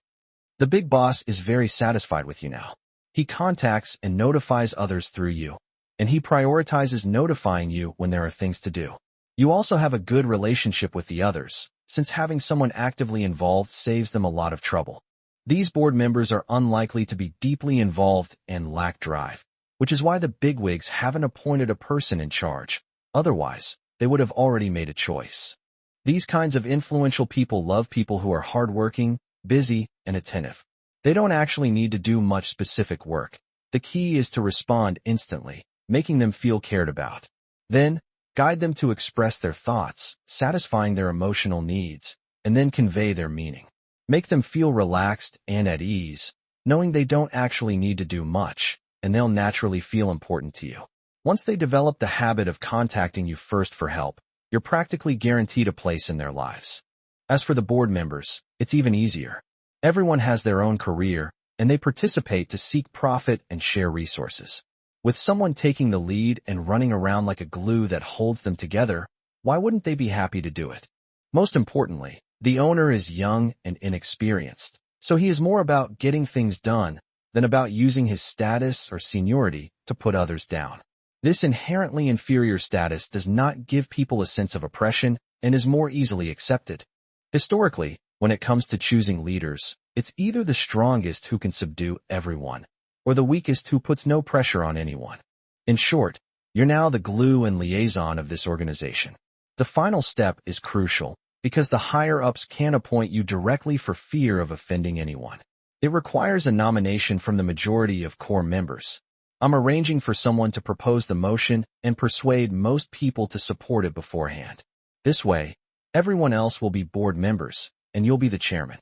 The big boss is very satisfied with you now. He contacts and notifies others through you, and he prioritizes notifying you when there are things to do. You also have a good relationship with the others, since having someone actively involved saves them a lot of trouble. These board members are unlikely to be deeply involved and lack drive, which is why the bigwigs haven't appointed a person in charge. Otherwise, they would have already made a choice. These kinds of influential people love people who are hardworking, busy, and attentive. They don't actually need to do much specific work. The key is to respond instantly, making them feel cared about. Then, guide them to express their thoughts, satisfying their emotional needs, and then convey their meaning. Make them feel relaxed and at ease, knowing they don't actually need to do much, and they'll naturally feel important to you. Once they develop the habit of contacting you first for help, you're practically guaranteed a place in their lives. As for the board members, it's even easier. Everyone has their own career, and they participate to seek profit and share resources. With someone taking the lead and running around like a glue that holds them together, why wouldn't they be happy to do it? Most importantly, the owner is young and inexperienced, so he is more about getting things done than about using his status or seniority to put others down. This inherently inferior status does not give people a sense of oppression and is more easily accepted. Historically, when it comes to choosing leaders, it's either the strongest who can subdue everyone, or the weakest who puts no pressure on anyone. In short, you're now the glue and liaison of this organization. The final step is crucial, because the higher-ups can't appoint you directly for fear of offending anyone. It requires a nomination from the majority of core members. I'm arranging for someone to propose the motion and persuade most people to support it beforehand. This way, everyone else will be board members, and you'll be the chairman.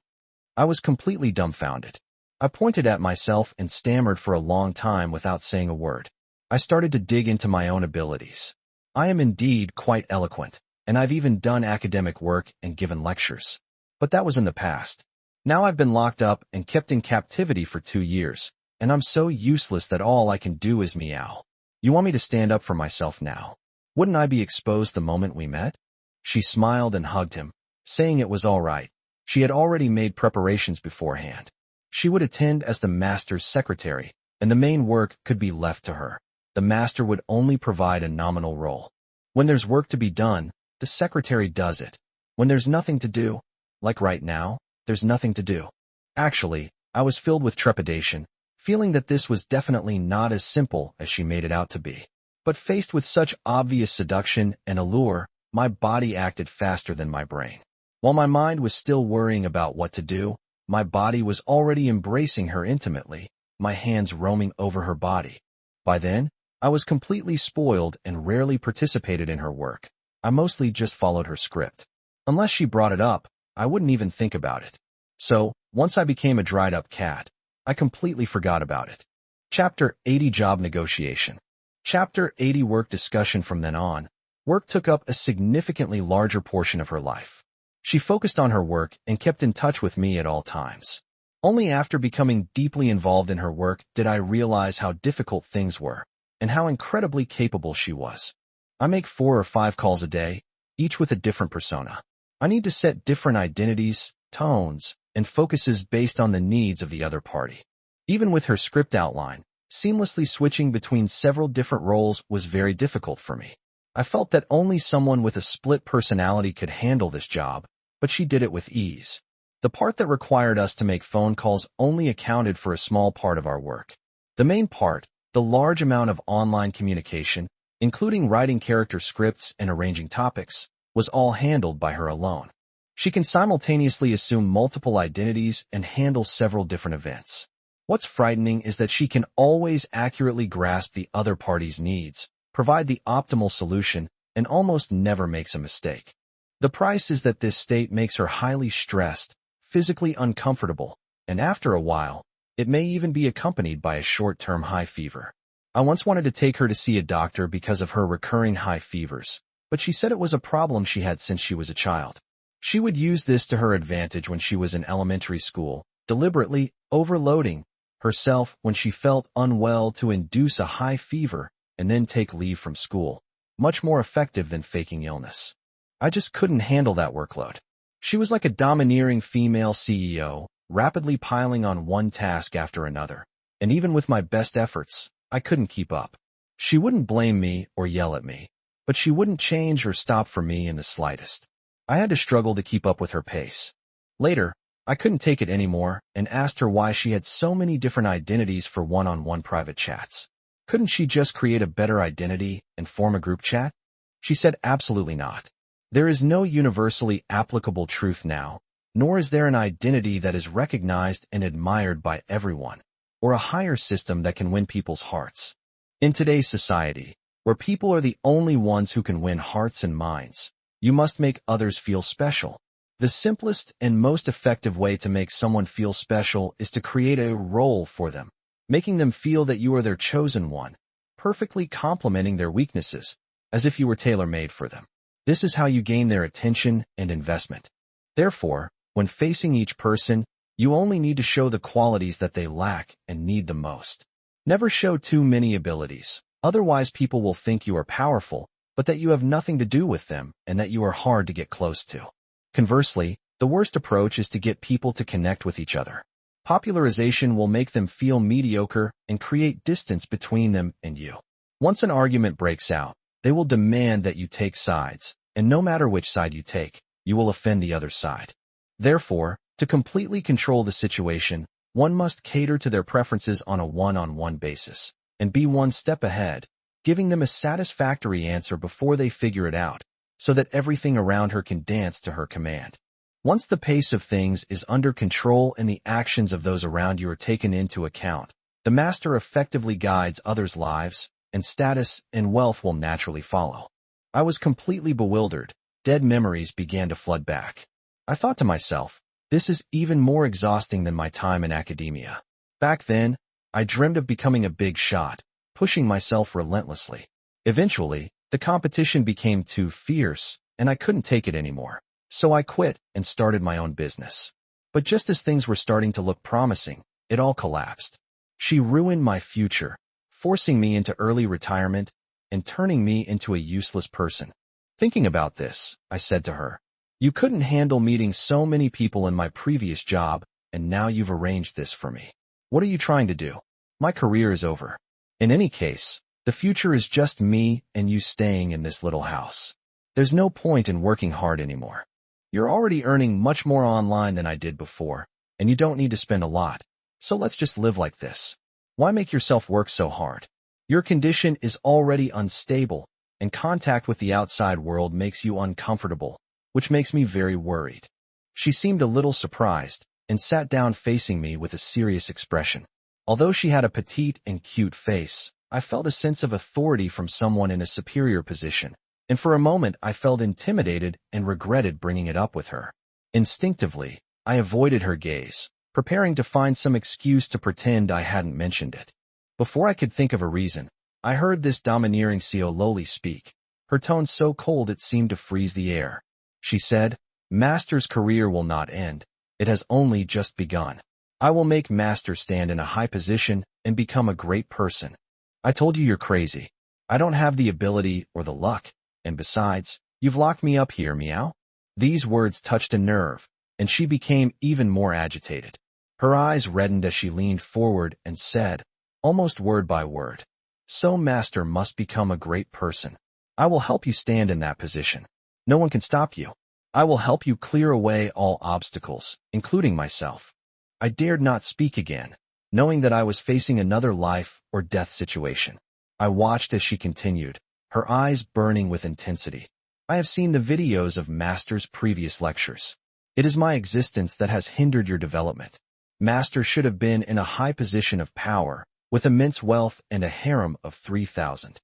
I was completely dumbfounded. I pointed at myself and stammered for a long time without saying a word. I started to dig into my own abilities. I am indeed quite eloquent, and I've even done academic work and given lectures. But that was in the past. Now I've been locked up and kept in captivity for 2 years, and I'm so useless that all I can do is meow. You want me to stand up for myself now? Wouldn't I be exposed the moment we met? She smiled and hugged him, saying it was all right. She had already made preparations beforehand. She would attend as the master's secretary, and the main work could be left to her. The master would only provide a nominal role. When there's work to be done, the secretary does it. When there's nothing to do, like right now, there's nothing to do. Actually, I was filled with trepidation, feeling that this was definitely not as simple as she made it out to be. But faced with such obvious seduction and allure, my body acted faster than my brain. While my mind was still worrying about what to do, my body was already embracing her intimately, my hands roaming over her body. By then, I was completely spoiled and rarely participated in her work. I mostly just followed her script. Unless she brought it up, I wouldn't even think about it. So, once I became a dried-up cat, I completely forgot about it. Chapter 80 Job Negotiation. Chapter 80 Work Discussion. From then on, work took up a significantly larger portion of her life. She focused on her work and kept in touch with me at all times. Only after becoming deeply involved in her work did I realize how difficult things were, and how incredibly capable she was. I make 4 or 5 calls a day, each with a different persona. I need to set different identities, tones, and focuses based on the needs of the other party. Even with her script outline, seamlessly switching between several different roles was very difficult for me. I felt that only someone with a split personality could handle this job, but she did it with ease. The part that required us to make phone calls only accounted for a small part of our work. The main part, the large amount of online communication, including writing character scripts and arranging topics, was all handled by her alone. She can simultaneously assume multiple identities and handle several different events. What's frightening is that she can always accurately grasp the other party's needs, provide the optimal solution, and almost never makes a mistake. The price is that this state makes her highly stressed, physically uncomfortable, and after a while, it may even be accompanied by a short-term high fever. I once wanted to take her to see a doctor because of her recurring high fevers, but she said it was a problem she had since she was a child. She would use this to her advantage when she was in elementary school, deliberately overloading herself when she felt unwell to induce a high fever and then take leave from school, much more effective than faking illness. I just couldn't handle that workload. She was like a domineering female CEO, rapidly piling on one task after another, and even with my best efforts, I couldn't keep up. She wouldn't blame me or yell at me, but she wouldn't change or stop for me in the slightest. I had to struggle to keep up with her pace. Later, I couldn't take it anymore and asked her why she had so many different identities for one-on-one private chats. Couldn't she just create a better identity and form a group chat? She said absolutely not. There is no universally applicable truth now, nor is there an identity that is recognized and admired by everyone, or a higher system that can win people's hearts. In today's society, where people are the only ones who can win hearts and minds, you must make others feel special. The simplest and most effective way to make someone feel special is to create a role for them, making them feel that you are their chosen one, perfectly complementing their weaknesses, as if you were tailor-made for them. This is how you gain their attention and investment. Therefore, when facing each person, you only need to show the qualities that they lack and need the most. Never show too many abilities, otherwise people will think you are powerful, but that you have nothing to do with them and that you are hard to get close to. Conversely, the worst approach is to get people to connect with each other. Popularization will make them feel mediocre and create distance between them and you. Once an argument breaks out, they will demand that you take sides, and no matter which side you take, you will offend the other side. Therefore, to completely control the situation, one must cater to their preferences on a one-on-one basis, and be one step ahead, giving them a satisfactory answer before they figure it out, so that everything around her can dance to her command. Once the pace of things is under control and the actions of those around you are taken into account, the master effectively guides others' lives, and status and wealth will naturally follow. I was completely bewildered. Dead memories began to flood back. I thought to myself, this is even more exhausting than my time in academia. Back then, I dreamed of becoming a big shot, pushing myself relentlessly. Eventually, the competition became too fierce, and I couldn't take it anymore. So I quit and started my own business. But just as things were starting to look promising, it all collapsed. She ruined my future, forcing me into early retirement and turning me into a useless person. Thinking about this, I said to her, "You couldn't handle meeting so many people in my previous job and now you've arranged this for me. What are you trying to do? My career is over. In any case, the future is just me and you staying in this little house. There's no point in working hard anymore. You're already earning much more online than I did before, and you don't need to spend a lot. So let's just live like this. Why make yourself work so hard? Your condition is already unstable, and contact with the outside world makes you uncomfortable, which makes me very worried. She seemed a little surprised and sat down facing me with a serious expression. Although she had a petite and cute face, I felt a sense of authority from someone in a superior position, and for a moment I felt intimidated and regretted bringing it up with her. Instinctively, I avoided her gaze, preparing to find some excuse to pretend I hadn't mentioned it. Before I could think of a reason, I heard this domineering Loli speak, her tone so cold it seemed to freeze the air. She said, "Master's career will not end. It has only just begun. I will make Master stand in a high position and become a great person. I told you you're crazy. I don't have the ability or the luck, and besides, you've locked me up here, meow." These words touched a nerve, and she became even more agitated. Her eyes reddened as she leaned forward and said, almost word by word, "So Master must become a great person. I will help you stand in that position. No one can stop you. I will help you clear away all obstacles, including myself." I dared not speak again, knowing that I was facing another life or death situation. I watched as she continued, her eyes burning with intensity. "I have seen the videos of Master's previous lectures. It is my existence that has hindered your development. Master should have been in a high position of power, with immense wealth and a harem of 3,000.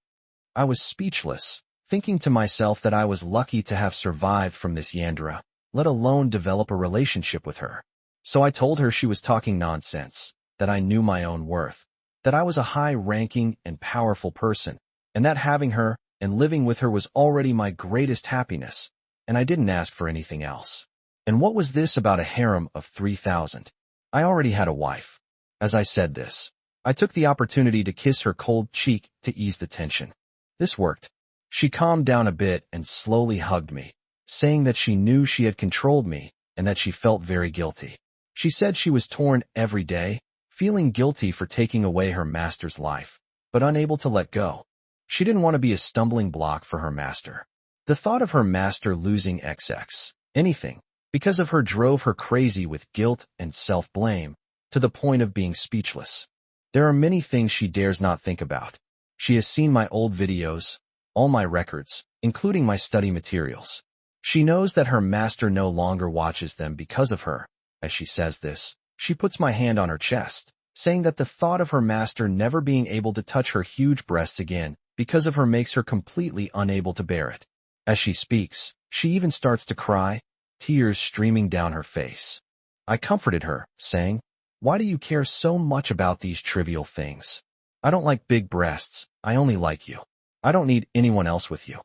I was speechless, thinking to myself that I was lucky to have survived from this Yandere, let alone develop a relationship with her. So I told her she was talking nonsense, that I knew my own worth, that I was a high-ranking and powerful person, and that having her and living with her was already my greatest happiness, and I didn't ask for anything else. And what was this about a harem of 3,000? I already had a wife. As I said this, I took the opportunity to kiss her cold cheek to ease the tension. This worked. She calmed down a bit and slowly hugged me, saying that she knew she had controlled me and that she felt very guilty. She said she was torn every day, feeling guilty for taking away her master's life, but unable to let go. She didn't want to be a stumbling block for her master. The thought of her master losing anything, because of her drove her crazy with guilt and self-blame, to the point of being speechless. There are many things she dares not think about. She has seen my old videos, all my records, including my study materials. She knows that her master no longer watches them because of her. As she says this, she puts my hand on her chest, saying that the thought of her master never being able to touch her huge breasts again because of her makes her completely unable to bear it. As she speaks, she even starts to cry, tears streaming down her face. I comforted her, saying, "Why do you care so much about these trivial things? I don't like big breasts, I only like you. I don't need anyone else with you."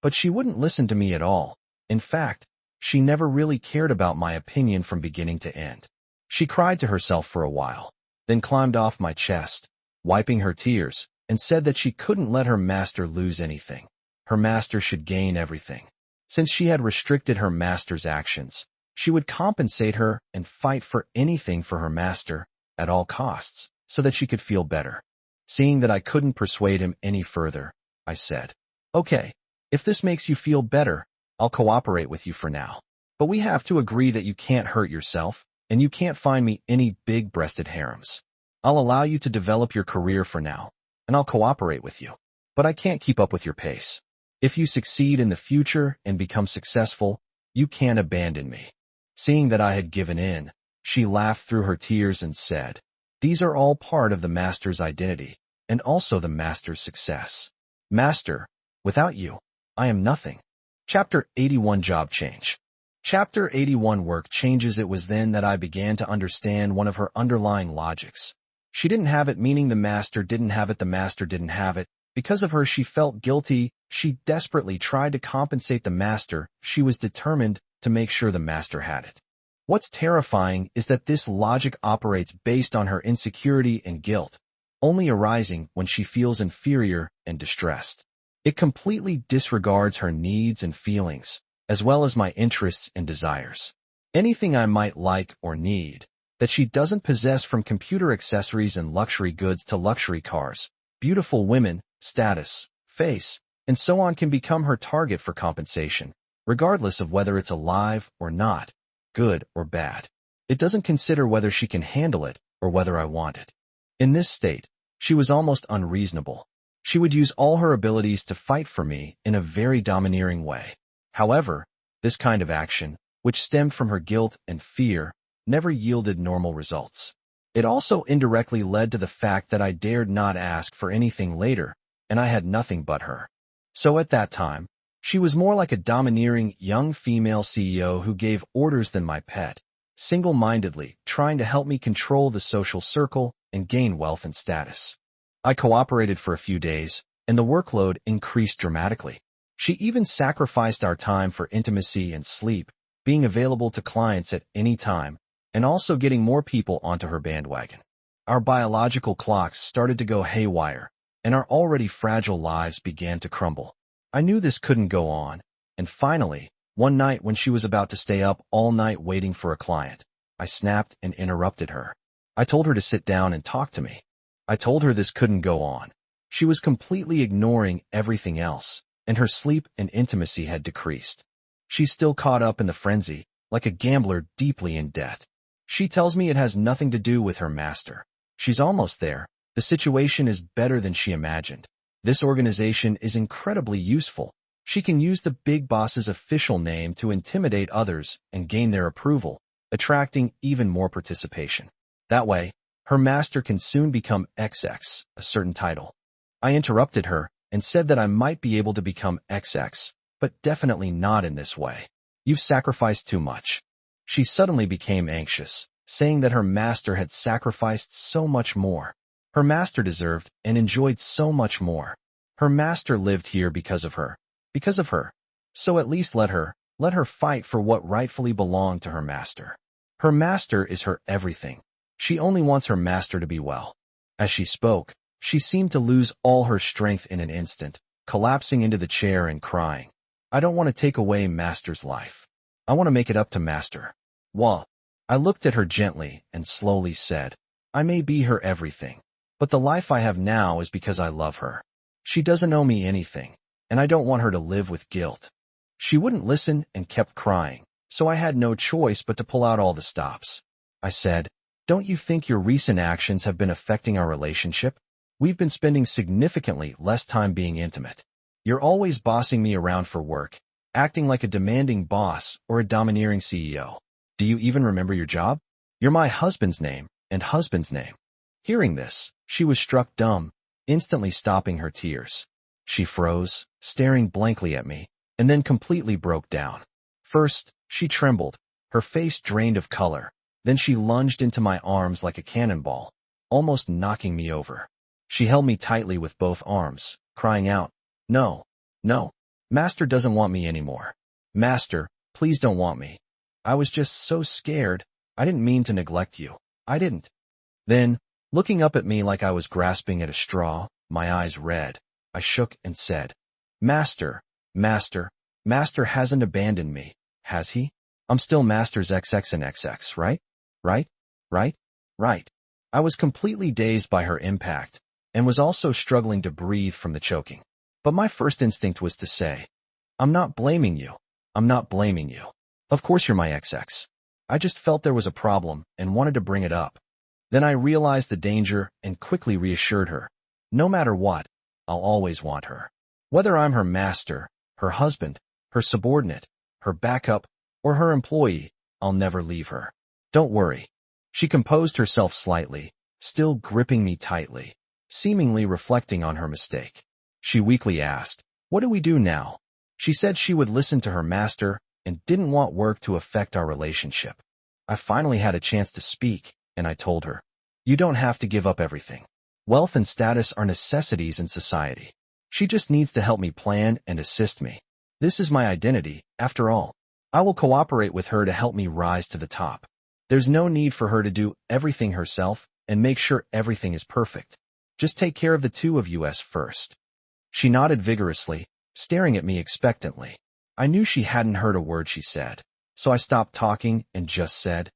But she wouldn't listen to me at all. In fact, she never really cared about my opinion from beginning to end. She cried to herself for a while, then climbed off my chest, wiping her tears, and said that she couldn't let her master lose anything. Her master should gain everything. Since she had restricted her master's actions, she would compensate her and fight for anything for her master, at all costs, so that she could feel better. Seeing that I couldn't persuade him any further, I said, "Okay, if this makes you feel better, I'll cooperate with you for now. But we have to agree that you can't hurt yourself, and you can't find me any big-breasted harems. I'll allow you to develop your career for now, and I'll cooperate with you. But I can't keep up with your pace. If you succeed in the future and become successful, you can't abandon me." Seeing that I had given in, she laughed through her tears and said, "These are all part of the master's identity, and also the master's success. Master, without you, I am nothing." Chapter 81 Job Change. Chapter 81 Work Changes. It was then that I began to understand one of her underlying logics. She didn't have it, meaning the master didn't have it, the master didn't have it. Because of her, she felt guilty. She desperately tried to compensate the master. She was determined to make sure the master had it. What's terrifying is that this logic operates based on her insecurity and guilt, only arising when she feels inferior and distressed. It completely disregards her needs and feelings, as well as my interests and desires. Anything I might like or need, that she doesn't possess, from computer accessories and luxury goods to luxury cars. Beautiful women, status, face, and so on can become her target for compensation, regardless of whether it's alive or not, good or bad. It doesn't consider whether she can handle it or whether I want it. In this state, she was almost unreasonable. She would use all her abilities to fight for me in a very domineering way. However, this kind of action, which stemmed from her guilt and fear, never yielded normal results. It also indirectly led to the fact that I dared not ask for anything later, and I had nothing but her. So at that time, she was more like a domineering young female CEO who gave orders than my pet, single-mindedly trying to help me control the social circle and gain wealth and status. I cooperated for a few days, and the workload increased dramatically. She even sacrificed our time for intimacy and sleep, being available to clients at any time, and also getting more people onto her bandwagon. Our biological clocks started to go haywire, and our already fragile lives began to crumble. I knew this couldn't go on, and finally, one night when she was about to stay up all night waiting for a client, I snapped and interrupted her. I told her to sit down and talk to me. I told her this couldn't go on. She was completely ignoring everything else, and her sleep and intimacy had decreased. She's still caught up in the frenzy, like a gambler deeply in debt. She tells me it has nothing to do with her master. She's almost there. The situation is better than she imagined. This organization is incredibly useful. She can use the big boss's official name to intimidate others and gain their approval, attracting even more participation. That way, her master can soon become XX, a certain title. I interrupted her and said that I might be able to become XX, but definitely not in this way. You've sacrificed too much. She suddenly became anxious, saying that her master had sacrificed so much more. Her master deserved and enjoyed so much more. Her master lived here because of her. Because of her. So at least let her fight for what rightfully belonged to her master. Her master is her everything. She only wants her master to be well. As she spoke, she seemed to lose all her strength in an instant, collapsing into the chair and crying. I don't want to take away master's life. I want to make it up to master. Well, I looked at her gently and slowly said, I may be her everything, but the life I have now is because I love her. She doesn't owe me anything, and I don't want her to live with guilt. She wouldn't listen and kept crying, so I had no choice but to pull out all the stops. I said, don't you think your recent actions have been affecting our relationship? We've been spending significantly less time being intimate. You're always bossing me around for work, acting like a demanding boss or a domineering CEO. Do you even remember your job? You're my husband's name and husband's name. Hearing this, she was struck dumb, instantly stopping her tears. She froze, staring blankly at me, and then completely broke down. First, she trembled, her face drained of color. Then she lunged into my arms like a cannonball, almost knocking me over. She held me tightly with both arms, crying out, No, no, Master doesn't want me anymore. Master, please don't want me. I was just so scared. I didn't mean to neglect you. I didn't. Then, looking up at me like I was grasping at a straw, my eyes red, I shook and said, Master, Master, Master hasn't abandoned me, has he? I'm still Master's XX and XX, right? Right? Right? Right. I was completely dazed by her impact, and was also struggling to breathe from the choking. But my first instinct was to say, I'm not blaming you. I'm not blaming you. Of course you're my XX. I just felt there was a problem and wanted to bring it up. Then I realized the danger and quickly reassured her. No matter what, I'll always want her. Whether I'm her master, her husband, her subordinate, her backup, or her employee, I'll never leave her. Don't worry. She composed herself slightly, still gripping me tightly, seemingly reflecting on her mistake. She weakly asked, What do we do now? She said she would listen to her master and didn't want work to affect our relationship. I finally had a chance to speak, and I told her, You don't have to give up everything. Wealth and status are necessities in society. She just needs to help me plan and assist me. This is my identity, after all. I will cooperate with her to help me rise to the top. There's no need for her to do everything herself and make sure everything is perfect. Just take care of the two of you first. She nodded vigorously, staring at me expectantly. I knew she hadn't heard a word she said, so I stopped talking and just said,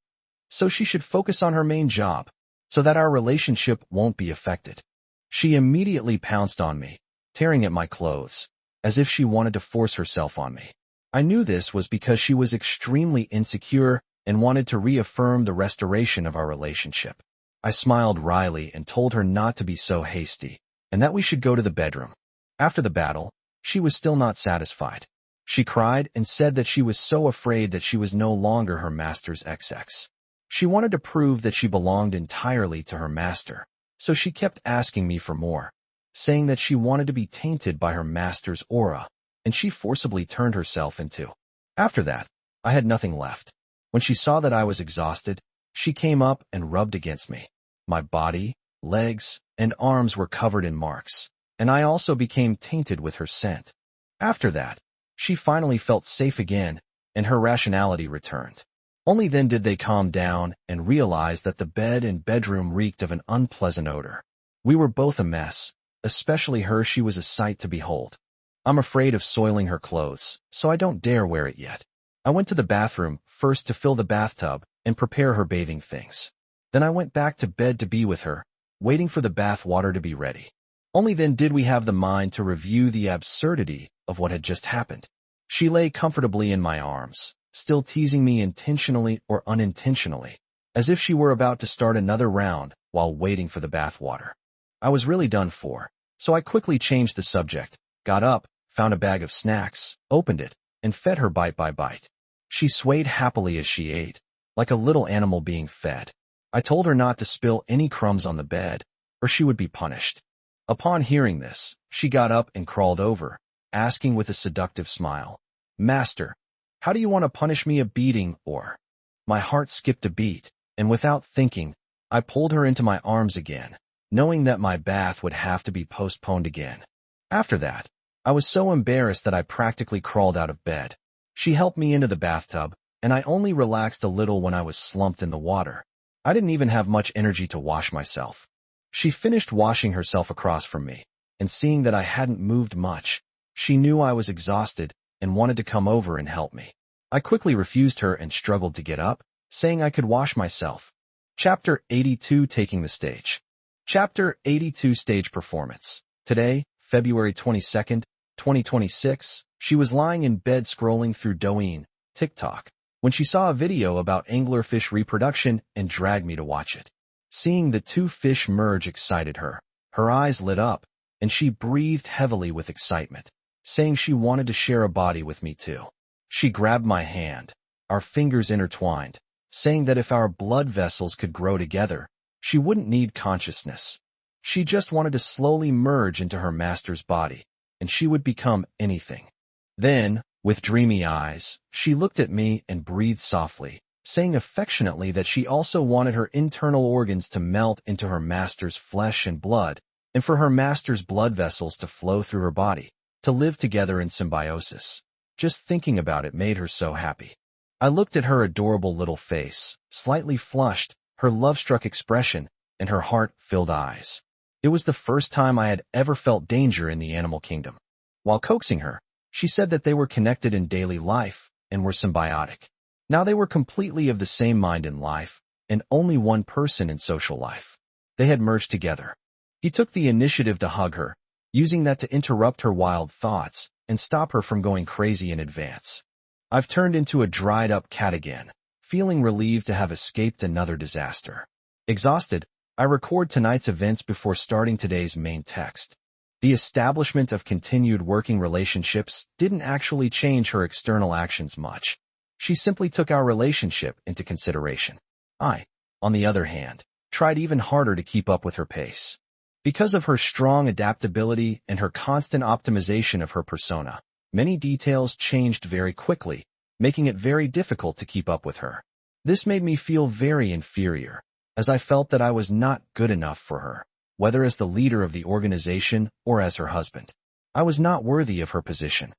so she should focus on her main job, so that our relationship won't be affected. She immediately pounced on me, tearing at my clothes, as if she wanted to force herself on me. I knew this was because she was extremely insecure and wanted to reaffirm the restoration of our relationship. I smiled wryly and told her not to be so hasty, and that we should go to the bedroom. After the battle, she was still not satisfied. She cried and said that she was so afraid that she was no longer her master's XX. She wanted to prove that she belonged entirely to her master, so she kept asking me for more, saying that she wanted to be tainted by her master's aura, and she forcibly turned herself into. After that, I had nothing left. When she saw that I was exhausted, she came up and rubbed against me. My body, legs, and arms were covered in marks, and I also became tainted with her scent. After that, she finally felt safe again, and her rationality returned. Only then did they calm down and realize that the bed and bedroom reeked of an unpleasant odor. We were both a mess, especially her. She was a sight to behold. I'm afraid of soiling her clothes, so I don't dare wear it yet. I went to the bathroom first to fill the bathtub and prepare her bathing things. Then I went back to bed to be with her, waiting for the bath water to be ready. Only then did we have the mind to review the absurdity of what had just happened. She lay comfortably in my arms, still teasing me intentionally or unintentionally, as if she were about to start another round while waiting for the bath water. I was really done for, so I quickly changed the subject, got up, found a bag of snacks, opened it, and fed her bite by bite. She swayed happily as she ate, like a little animal being fed. I told her not to spill any crumbs on the bed, or she would be punished. Upon hearing this, she got up and crawled over, asking with a seductive smile, "Master, how do you want to punish me, a beating or?" My heart skipped a beat, and without thinking, I pulled her into my arms again, knowing that my bath would have to be postponed again. After that, I was so embarrassed that I practically crawled out of bed. She helped me into the bathtub, and I only relaxed a little when I was slumped in the water. I didn't even have much energy to wash myself. She finished washing herself across from me, and seeing that I hadn't moved much, she knew I was exhausted and wanted to come over and help me. I quickly refused her and struggled to get up, saying I could wash myself. Chapter 82, Taking the Stage. Chapter 82, Stage Performance. Today, February 22nd, 2026, she was lying in bed scrolling through Douyin, TikTok, when she saw a video about anglerfish reproduction and dragged me to watch it. Seeing the two fish merge excited her. Her eyes lit up, and she breathed heavily with excitement, saying she wanted to share a body with me too. She grabbed my hand, our fingers intertwined, saying that if our blood vessels could grow together, she wouldn't need consciousness. She just wanted to slowly merge into her master's body, and she would become anything. Then, with dreamy eyes, she looked at me and breathed softly, saying affectionately that she also wanted her internal organs to melt into her master's flesh and blood, and for her master's blood vessels to flow through her body, to live together in symbiosis. Just thinking about it made her so happy. I looked at her adorable little face, slightly flushed, her love-struck expression, and her heart-filled eyes. It was the first time I had ever felt danger in the animal kingdom. While coaxing her, she said that they were connected in daily life and were symbiotic. Now they were completely of the same mind in life, and only one person in social life. They had merged together. He took the initiative to hug her, using that to interrupt her wild thoughts and stop her from going crazy in advance. I've turned into a dried-up cat again, feeling relieved to have escaped another disaster. Exhausted, I record tonight's events before starting today's main text. The establishment of continued working relationships didn't actually change her external actions much. She simply took our relationship into consideration. I, on the other hand, tried even harder to keep up with her pace. Because of her strong adaptability and her constant optimization of her persona, many details changed very quickly, making it very difficult to keep up with her. This made me feel very inferior, as I felt that I was not good enough for her, whether as the leader of the organization or as her husband. I was not worthy of her position.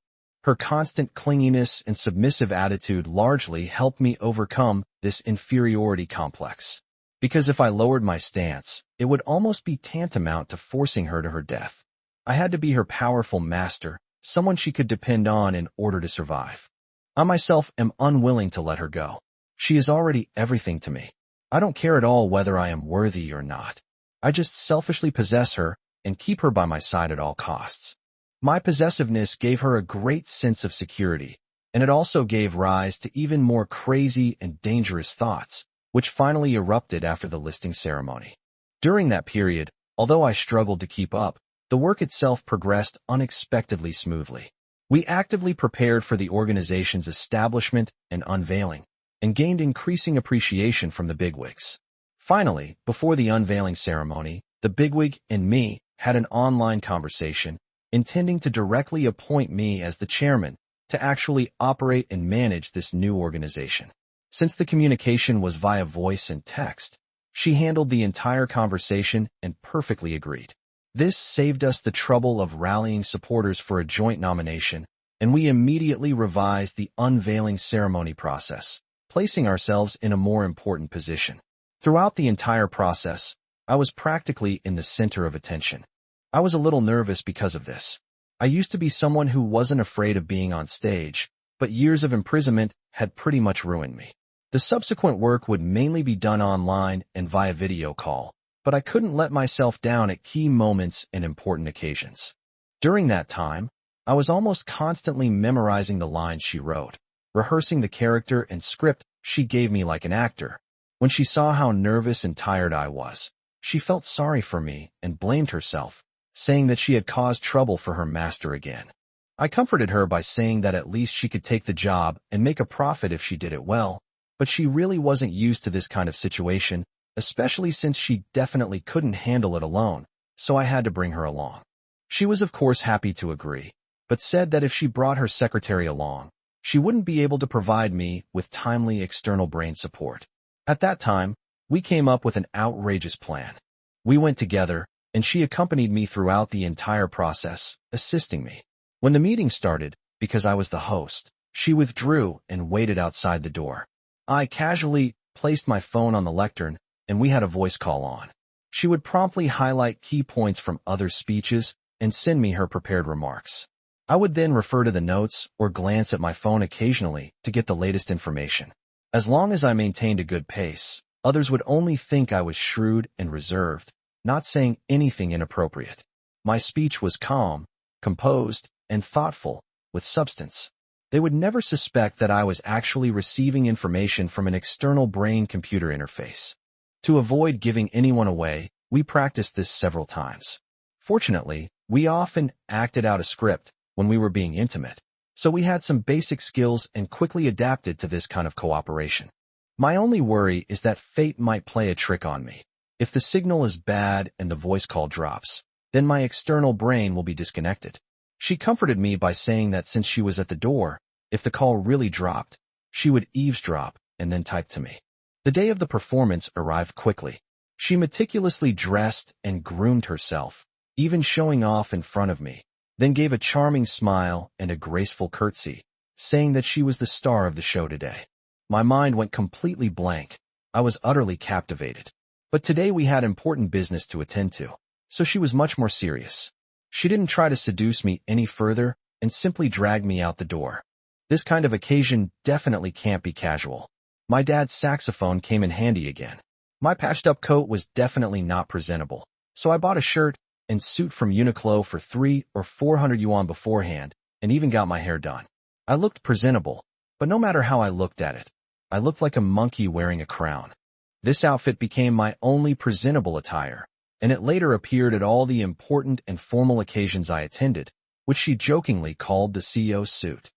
Her constant clinginess and submissive attitude largely helped me overcome this inferiority complex. Because if I lowered my stance, it would almost be tantamount to forcing her to her death. I had to be her powerful master, someone she could depend on in order to survive. I myself am unwilling to let her go. She is already everything to me. I don't care at all whether I am worthy or not. I just selfishly possess her and keep her by my side at all costs. My possessiveness gave her a great sense of security, and it also gave rise to even more crazy and dangerous thoughts, which finally erupted after the listing ceremony. During that period, although I struggled to keep up, the work itself progressed unexpectedly smoothly. We actively prepared for the organization's establishment and unveiling, and gained increasing appreciation from the bigwigs. Finally, before the unveiling ceremony, the bigwig and me had an online conversation, intending to directly appoint me as the chairman to actually operate and manage this new organization. Since the communication was via voice and text, she handled the entire conversation and perfectly agreed. This saved us the trouble of rallying supporters for a joint nomination, and we immediately revised the unveiling ceremony process, placing ourselves in a more important position. Throughout the entire process, I was practically in the center of attention. I was a little nervous because of this. I used to be someone who wasn't afraid of being on stage, but years of imprisonment had pretty much ruined me. The subsequent work would mainly be done online and via video call, but I couldn't let myself down at key moments and important occasions. During that time, I was almost constantly memorizing the lines she wrote, rehearsing the character and script she gave me like an actor. When she saw how nervous and tired I was, she felt sorry for me and blamed herself, saying that she had caused trouble for her master again. I comforted her by saying that at least she could take the job and make a profit if she did it well, but she really wasn't used to this kind of situation, especially since she definitely couldn't handle it alone, so I had to bring her along. She was of course happy to agree, but said that if she brought her secretary along, she wouldn't be able to provide me with timely external brain support. At that time, we came up with an outrageous plan. We went together, and she accompanied me throughout the entire process, assisting me. When the meeting started, because I was the host, she withdrew and waited outside the door. I casually placed my phone on the lectern, and we had a voice call on. She would promptly highlight key points from other speeches and send me her prepared remarks. I would then refer to the notes or glance at my phone occasionally to get the latest information. As long as I maintained a good pace, others would only think I was shrewd and reserved, not saying anything inappropriate. My speech was calm, composed, and thoughtful, with substance. They would never suspect that I was actually receiving information from an external brain-computer interface. To avoid giving anyone away, we practiced this several times. Fortunately, we often acted out a script when we were being intimate, so we had some basic skills and quickly adapted to this kind of cooperation. My only worry is that fate might play a trick on me. If the signal is bad and the voice call drops, then my external brain will be disconnected. She comforted me by saying that since she was at the door, if the call really dropped, she would eavesdrop and then type to me. The day of the performance arrived quickly. She meticulously dressed and groomed herself, even showing off in front of me, then gave a charming smile and a graceful curtsy, saying that she was the star of the show today. My mind went completely blank. I was utterly captivated. But today we had important business to attend to, so she was much more serious. She didn't try to seduce me any further and simply dragged me out the door. This kind of occasion definitely can't be casual. My dad's saxophone came in handy again. My patched-up coat was definitely not presentable, so I bought a shirt and suit from Uniqlo for 300 or 400 yuan beforehand and even got my hair done. I looked presentable, but no matter how I looked at it, I looked like a monkey wearing a crown. This outfit became my only presentable attire, and it later appeared at all the important and formal occasions I attended, which she jokingly called the CEO's suit.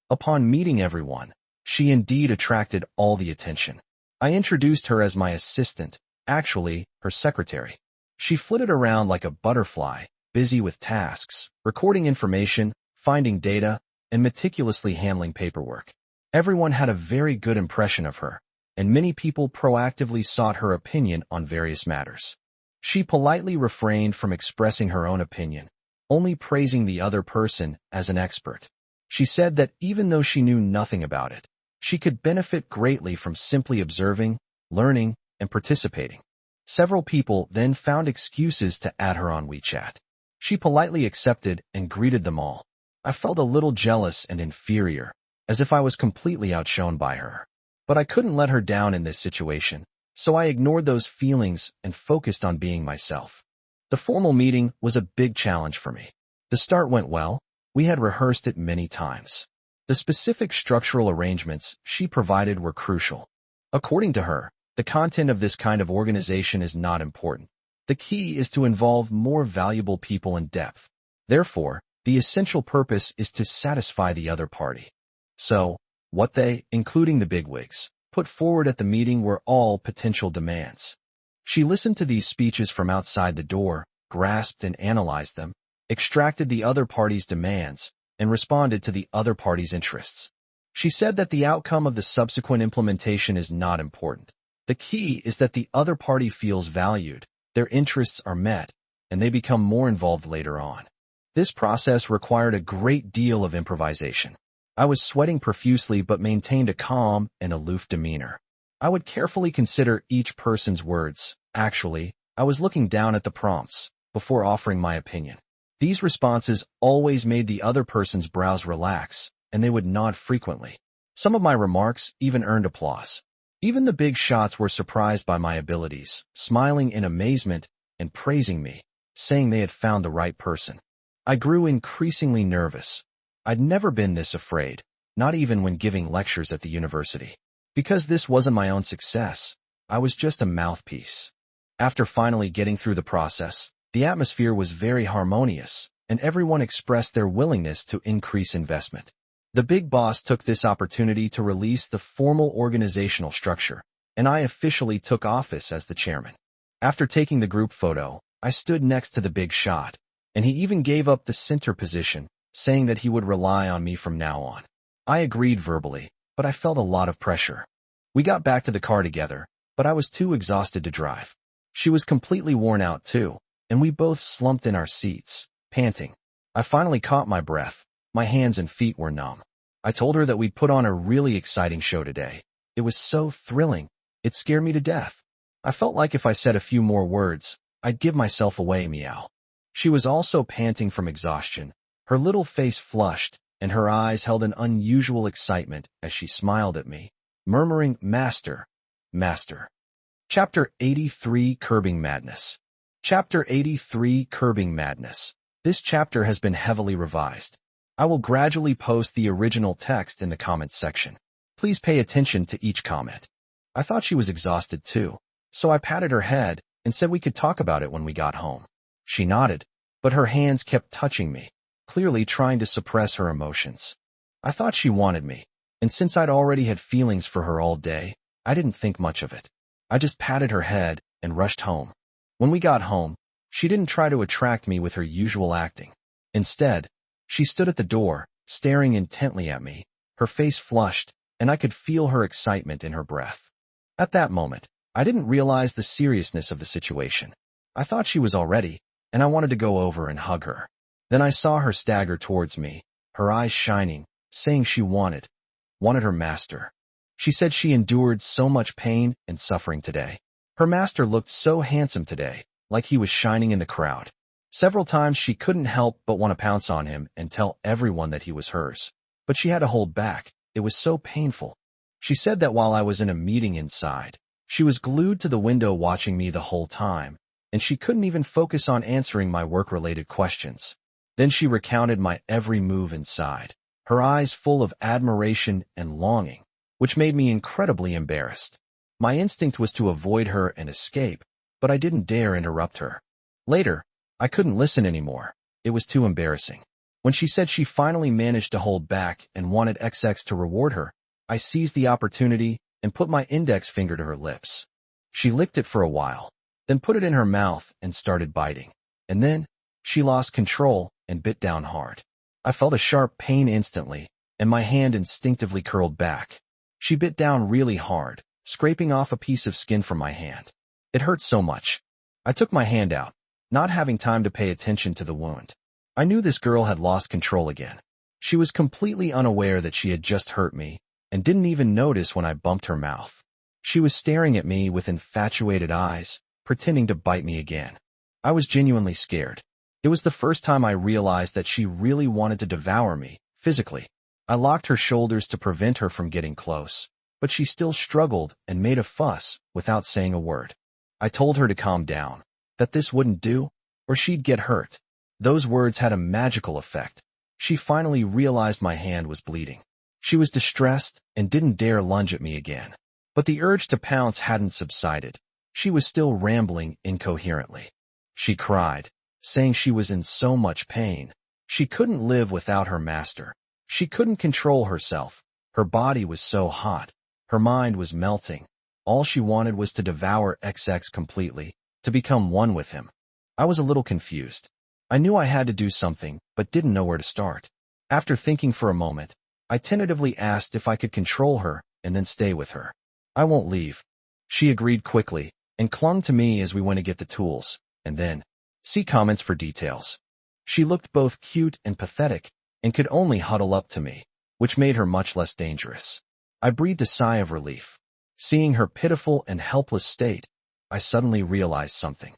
Upon meeting everyone, she indeed attracted all the attention. I introduced her as my assistant, actually, her secretary. She flitted around like a butterfly, busy with tasks, recording information, finding data, and meticulously handling paperwork. Everyone had a very good impression of her, and many people proactively sought her opinion on various matters. She politely refrained from expressing her own opinion, only praising the other person as an expert. She said that even though she knew nothing about it, she could benefit greatly from simply observing, learning, and participating. Several people then found excuses to add her on WeChat. She politely accepted and greeted them all. I felt a little jealous and inferior, as if I was completely outshone by her. But I couldn't let her down in this situation, so I ignored those feelings and focused on being myself. The formal meeting was a big challenge for me. The start went well. We had rehearsed it many times. The specific structural arrangements she provided were crucial. According to her, the content of this kind of organization is not important. The key is to involve more valuable people in depth. Therefore, the essential purpose is to satisfy the other party. So, what they, including the bigwigs, put forward at the meeting were all potential demands. She listened to these speeches from outside the door, grasped and analyzed them, extracted the other party's demands, and responded to the other party's interests. She said that the outcome of the subsequent implementation is not important. The key is that the other party feels valued, their interests are met, and they become more involved later on. This process required a great deal of improvisation. I was sweating profusely but maintained a calm and aloof demeanor. I would carefully consider each person's words. Actually, I was looking down at the prompts before offering my opinion. These responses always made the other person's brows relax, and they would nod frequently. Some of my remarks even earned applause. Even the big shots were surprised by my abilities, smiling in amazement and praising me, saying they had found the right person. I grew increasingly nervous. I'd never been this afraid, not even when giving lectures at the university. Because this wasn't my own success, I was just a mouthpiece. After finally getting through the process, the atmosphere was very harmonious, and everyone expressed their willingness to increase investment. The big boss took this opportunity to release the formal organizational structure, and I officially took office as the chairman. After taking the group photo, I stood next to the big shot, and he even gave up the center position, saying that he would rely on me from now on. I agreed verbally, but I felt a lot of pressure. We got back to the car together, but I was too exhausted to drive. She was completely worn out too, and we both slumped in our seats, panting. I finally caught my breath. My hands and feet were numb. I told her that we'd put on a really exciting show today. It was so thrilling. It scared me to death. I felt like if I said a few more words, I'd give myself away, meow. She was also panting from exhaustion. Her little face flushed, and her eyes held an unusual excitement as she smiled at me, murmuring, "Master, Master." Chapter 83, Curbing Madness. Chapter 83, Curbing Madness. This chapter has been heavily revised. I will gradually post the original text in the comments section. Please pay attention to each comment. I thought she was exhausted too, so I patted her head and said we could talk about it when we got home. She nodded, but her hands kept touching me, clearly trying to suppress her emotions. I thought she wanted me, and since I'd already had feelings for her all day, I didn't think much of it. I just patted her head and rushed home. When we got home, she didn't try to attract me with her usual acting. Instead, she stood at the door, staring intently at me, her face flushed, and I could feel her excitement in her breath. At that moment, I didn't realize the seriousness of the situation. I thought she was all ready, and I wanted to go over and hug her. Then I saw her stagger towards me, her eyes shining, saying she wanted her master. She said she endured so much pain and suffering today. Her master looked so handsome today, like he was shining in the crowd. Several times she couldn't help but want to pounce on him and tell everyone that he was hers. But she had to hold back. It was so painful. She said that while I was in a meeting inside, she was glued to the window watching me the whole time, and she couldn't even focus on answering my work-related questions. Then she recounted my every move inside, her eyes full of admiration and longing, which made me incredibly embarrassed. My instinct was to avoid her and escape, but I didn't dare interrupt her. Later, I couldn't listen anymore. It was too embarrassing. When she said she finally managed to hold back and wanted XX to reward her, I seized the opportunity and put my index finger to her lips. She licked it for a while, then put it in her mouth and started biting. And then, she lost control and bit down hard. I felt a sharp pain instantly, and my hand instinctively curled back. She bit down really hard, scraping off a piece of skin from my hand. It hurt so much. I took my hand out, not having time to pay attention to the wound. I knew this girl had lost control again. She was completely unaware that she had just hurt me, and didn't even notice when I bumped her mouth. She was staring at me with infatuated eyes, pretending to bite me again. I was genuinely scared. It was the first time I realized that she really wanted to devour me, physically. I locked her shoulders to prevent her from getting close. but she still struggled and made a fuss without saying a word. I told her to calm down, that this wouldn't do, or she'd get hurt. Those words had a magical effect. She finally realized my hand was bleeding. She was distressed and didn't dare lunge at me again. But the urge to pounce hadn't subsided. She was still rambling incoherently. She cried, saying she was in so much pain. She couldn't live without her master. She couldn't control herself. Her body was so hot. Her mind was melting. All she wanted was to devour XX completely, to become one with him. I was a little confused. I knew I had to do something, but didn't know where to start. After thinking for a moment, I tentatively asked if I could control her and then stay with her. I won't leave. She agreed quickly and clung to me as we went to get the tools, and then, see comments for details. She looked both cute and pathetic and could only huddle up to me, which made her much less dangerous. I breathed a sigh of relief. Seeing her pitiful and helpless state, I suddenly realized something.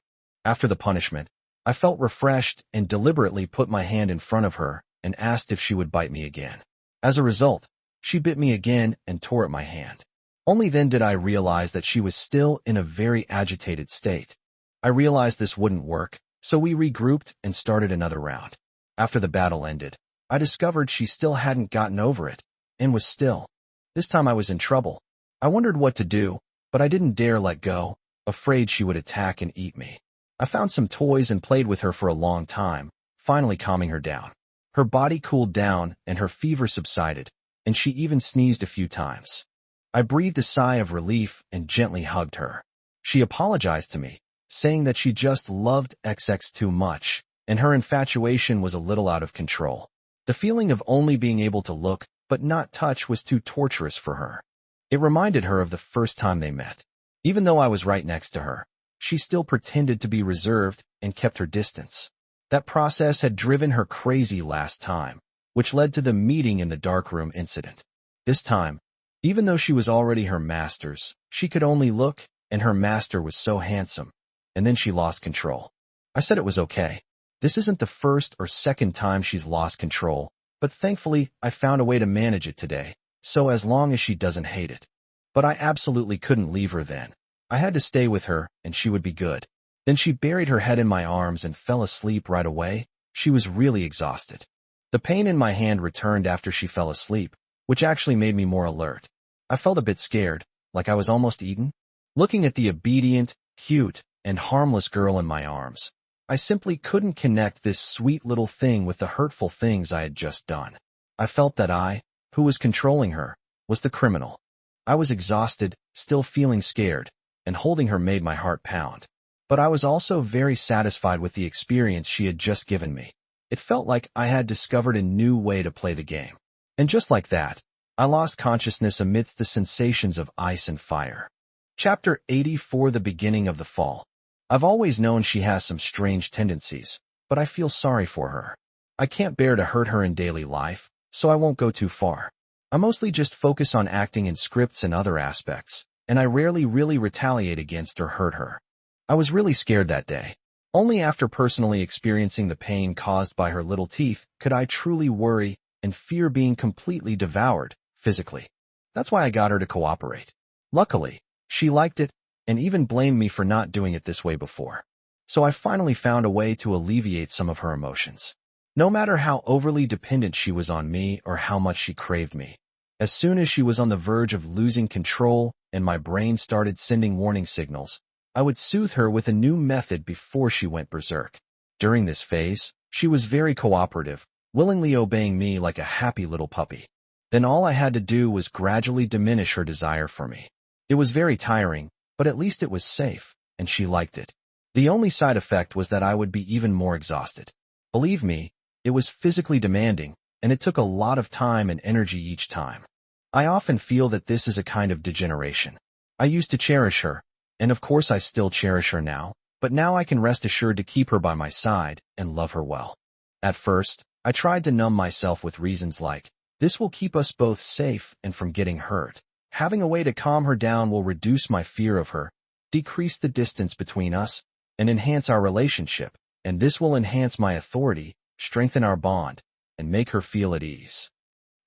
After the punishment, I felt refreshed and deliberately put my hand in front of her and asked if she would bite me again. As a result, she bit me again and tore at my hand. Only then did I realize that she was still in a very agitated state. I realized this wouldn't work, so we regrouped and started another round. After the battle ended, I discovered she still hadn't gotten over it, and was still. This time I was in trouble. I wondered what to do, but I didn't dare let go, afraid she would attack and eat me. I found some toys and played with her for a long time, finally calming her down. Her body cooled down and her fever subsided, and she even sneezed a few times. I breathed a sigh of relief and gently hugged her. She apologized to me, saying that she just loved XX too much, and her infatuation was a little out of control. The feeling of only being able to look but not touch was too torturous for her. It reminded her of the first time they met. Even though I was right next to her, she still pretended to be reserved and kept her distance. That process had driven her crazy last time, which led to the meeting in the darkroom incident. This time, even though she was already her master's, she could only look, and her master was so handsome. And then she lost control. I said it was okay. This isn't the first or second time she's lost control, but thankfully I found a way to manage it today, so as long as she doesn't hate it. But I absolutely couldn't leave her then. I had to stay with her, and she would be good. Then she buried her head in my arms and fell asleep right away. She was really exhausted. The pain in my hand returned after she fell asleep, which actually made me more alert. I felt a bit scared, like I was almost eaten. Looking at the obedient, cute, and harmless girl in my arms, I simply couldn't connect this sweet little thing with the hurtful things I had just done. I felt that I, who was controlling her, was the criminal. I was exhausted, still feeling scared, and holding her made my heart pound. But I was also very satisfied with the experience she had just given me. It felt like I had discovered a new way to play the game. And just like that, I lost consciousness amidst the sensations of ice and fire. Chapter 84: The Beginning of the Fall. I've always known she has some strange tendencies, but I feel sorry for her. I can't bear to hurt her in daily life, so I won't go too far. I mostly just focus on acting in scripts and other aspects, and I rarely really retaliate against or hurt her. I was really scared that day. Only after personally experiencing the pain caused by her little teeth could I truly worry and fear being completely devoured, physically. That's why I got her to cooperate. Luckily, she liked it, and even blamed me for not doing it this way before. So I finally found a way to alleviate some of her emotions. No matter how overly dependent she was on me or how much she craved me. As soon as she was on the verge of losing control and my brain started sending warning signals, I would soothe her with a new method before she went berserk. During this phase, she was very cooperative, willingly obeying me like a happy little puppy. Then all I had to do was gradually diminish her desire for me. It was very tiring, but at least it was safe, and she liked it. The only side effect was that I would be even more exhausted. Believe me, it was physically demanding, and it took a lot of time and energy each time. I often feel that this is a kind of degeneration. I used to cherish her, and of course I still cherish her now, but now I can rest assured to keep her by my side and love her well. At first, I tried to numb myself with reasons like, this will keep us both safe and from getting hurt. Having a way to calm her down will reduce my fear of her, decrease the distance between us, and enhance our relationship, and this will enhance my authority, strengthen our bond, and make her feel at ease.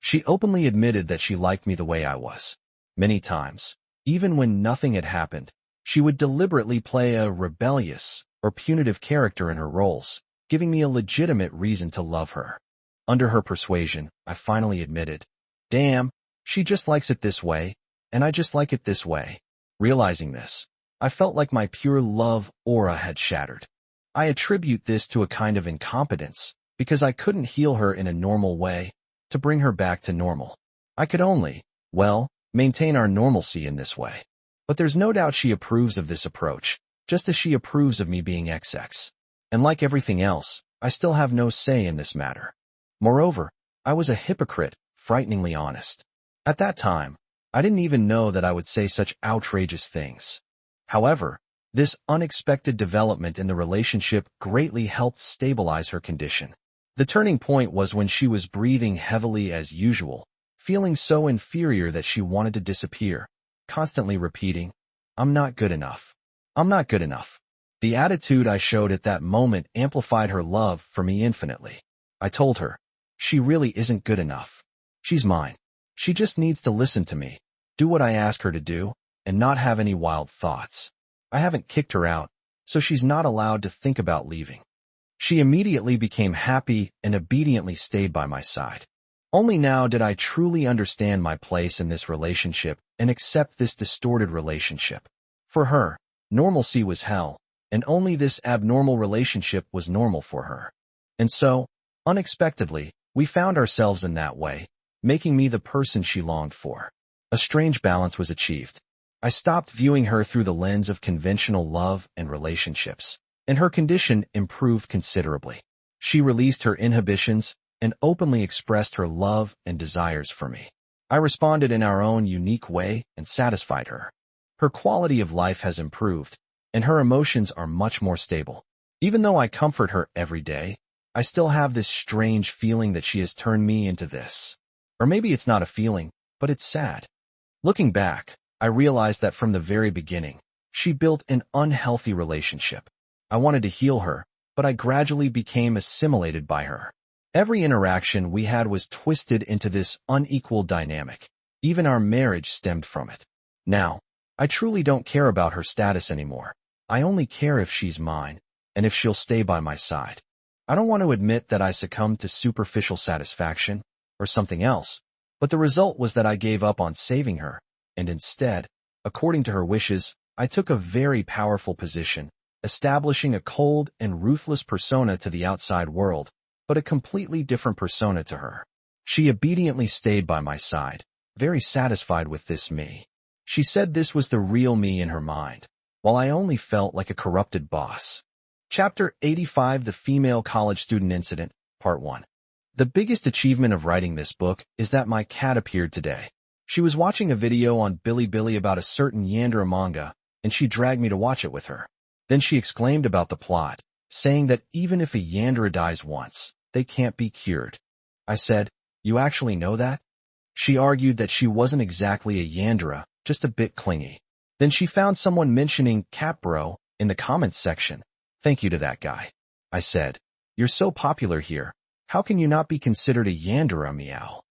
She openly admitted that she liked me the way I was. Many times, even when nothing had happened, she would deliberately play a rebellious or punitive character in her roles, giving me a legitimate reason to love her. Under her persuasion, I finally admitted, "Damn, she just likes it this way, and I just like it this way." Realizing this, I felt like my pure love aura had shattered. I attribute this to a kind of incompetence, because I couldn't heal her in a normal way to bring her back to normal. I could only, well, maintain our normalcy in this way. But there's no doubt she approves of this approach, just as she approves of me being XX. And like everything else, I still have no say in this matter. Moreover, I was a hypocrite, frighteningly honest. At that time, I didn't even know that I would say such outrageous things. However, this unexpected development in the relationship greatly helped stabilize her condition. The turning point was when she was breathing heavily as usual, feeling so inferior that she wanted to disappear, constantly repeating, "I'm not good enough. I'm not good enough." The attitude I showed at that moment amplified her love for me infinitely. I told her, "She really isn't good enough. She's mine. She just needs to listen to me, do what I ask her to do, and not have any wild thoughts." I haven't kicked her out, so she's not allowed to think about leaving. She immediately became happy and obediently stayed by my side. Only now did I truly understand my place in this relationship and accept this distorted relationship. For her, normalcy was hell, and only this abnormal relationship was normal for her. And so, unexpectedly, we found ourselves in that way, making me the person she longed for. A strange balance was achieved. I stopped viewing her through the lens of conventional love and relationships, and her condition improved considerably. She released her inhibitions and openly expressed her love and desires for me. I responded in our own unique way and satisfied her. Her quality of life has improved, and her emotions are much more stable. Even though I comfort her every day, I still have this strange feeling that she has turned me into this. Or maybe it's not a feeling, but it's sad. Looking back, I realized that from the very beginning, she built an unhealthy relationship. I wanted to heal her, but I gradually became assimilated by her. Every interaction we had was twisted into this unequal dynamic. Even our marriage stemmed from it. Now, I truly don't care about her status anymore. I only care if she's mine, and if she'll stay by my side. I don't want to admit that I succumbed to superficial satisfaction, or something else, but the result was that I gave up on saving her, and instead, according to her wishes, I took a very powerful position, establishing a cold and ruthless persona to the outside world, but a completely different persona to her. She obediently stayed by my side, very satisfied with this me. She said this was the real me in her mind, while I only felt like a corrupted boss. Chapter 85: The Female College Student Incident, Part 1. The biggest achievement of writing this book is that my cat appeared today. She was watching a video on Bilibili about a certain Yandere manga, and she dragged me to watch it with her. Then she exclaimed about the plot, saying that even if a Yandere dies once, they can't be cured. I said, "You actually know that?" She argued that she wasn't exactly a Yandere, just a bit clingy. Then she found someone mentioning "Cat Bro" in the comments section. "Thank you to that guy." I said, "You're so popular here. How can you not be considered a Yandere, meow?"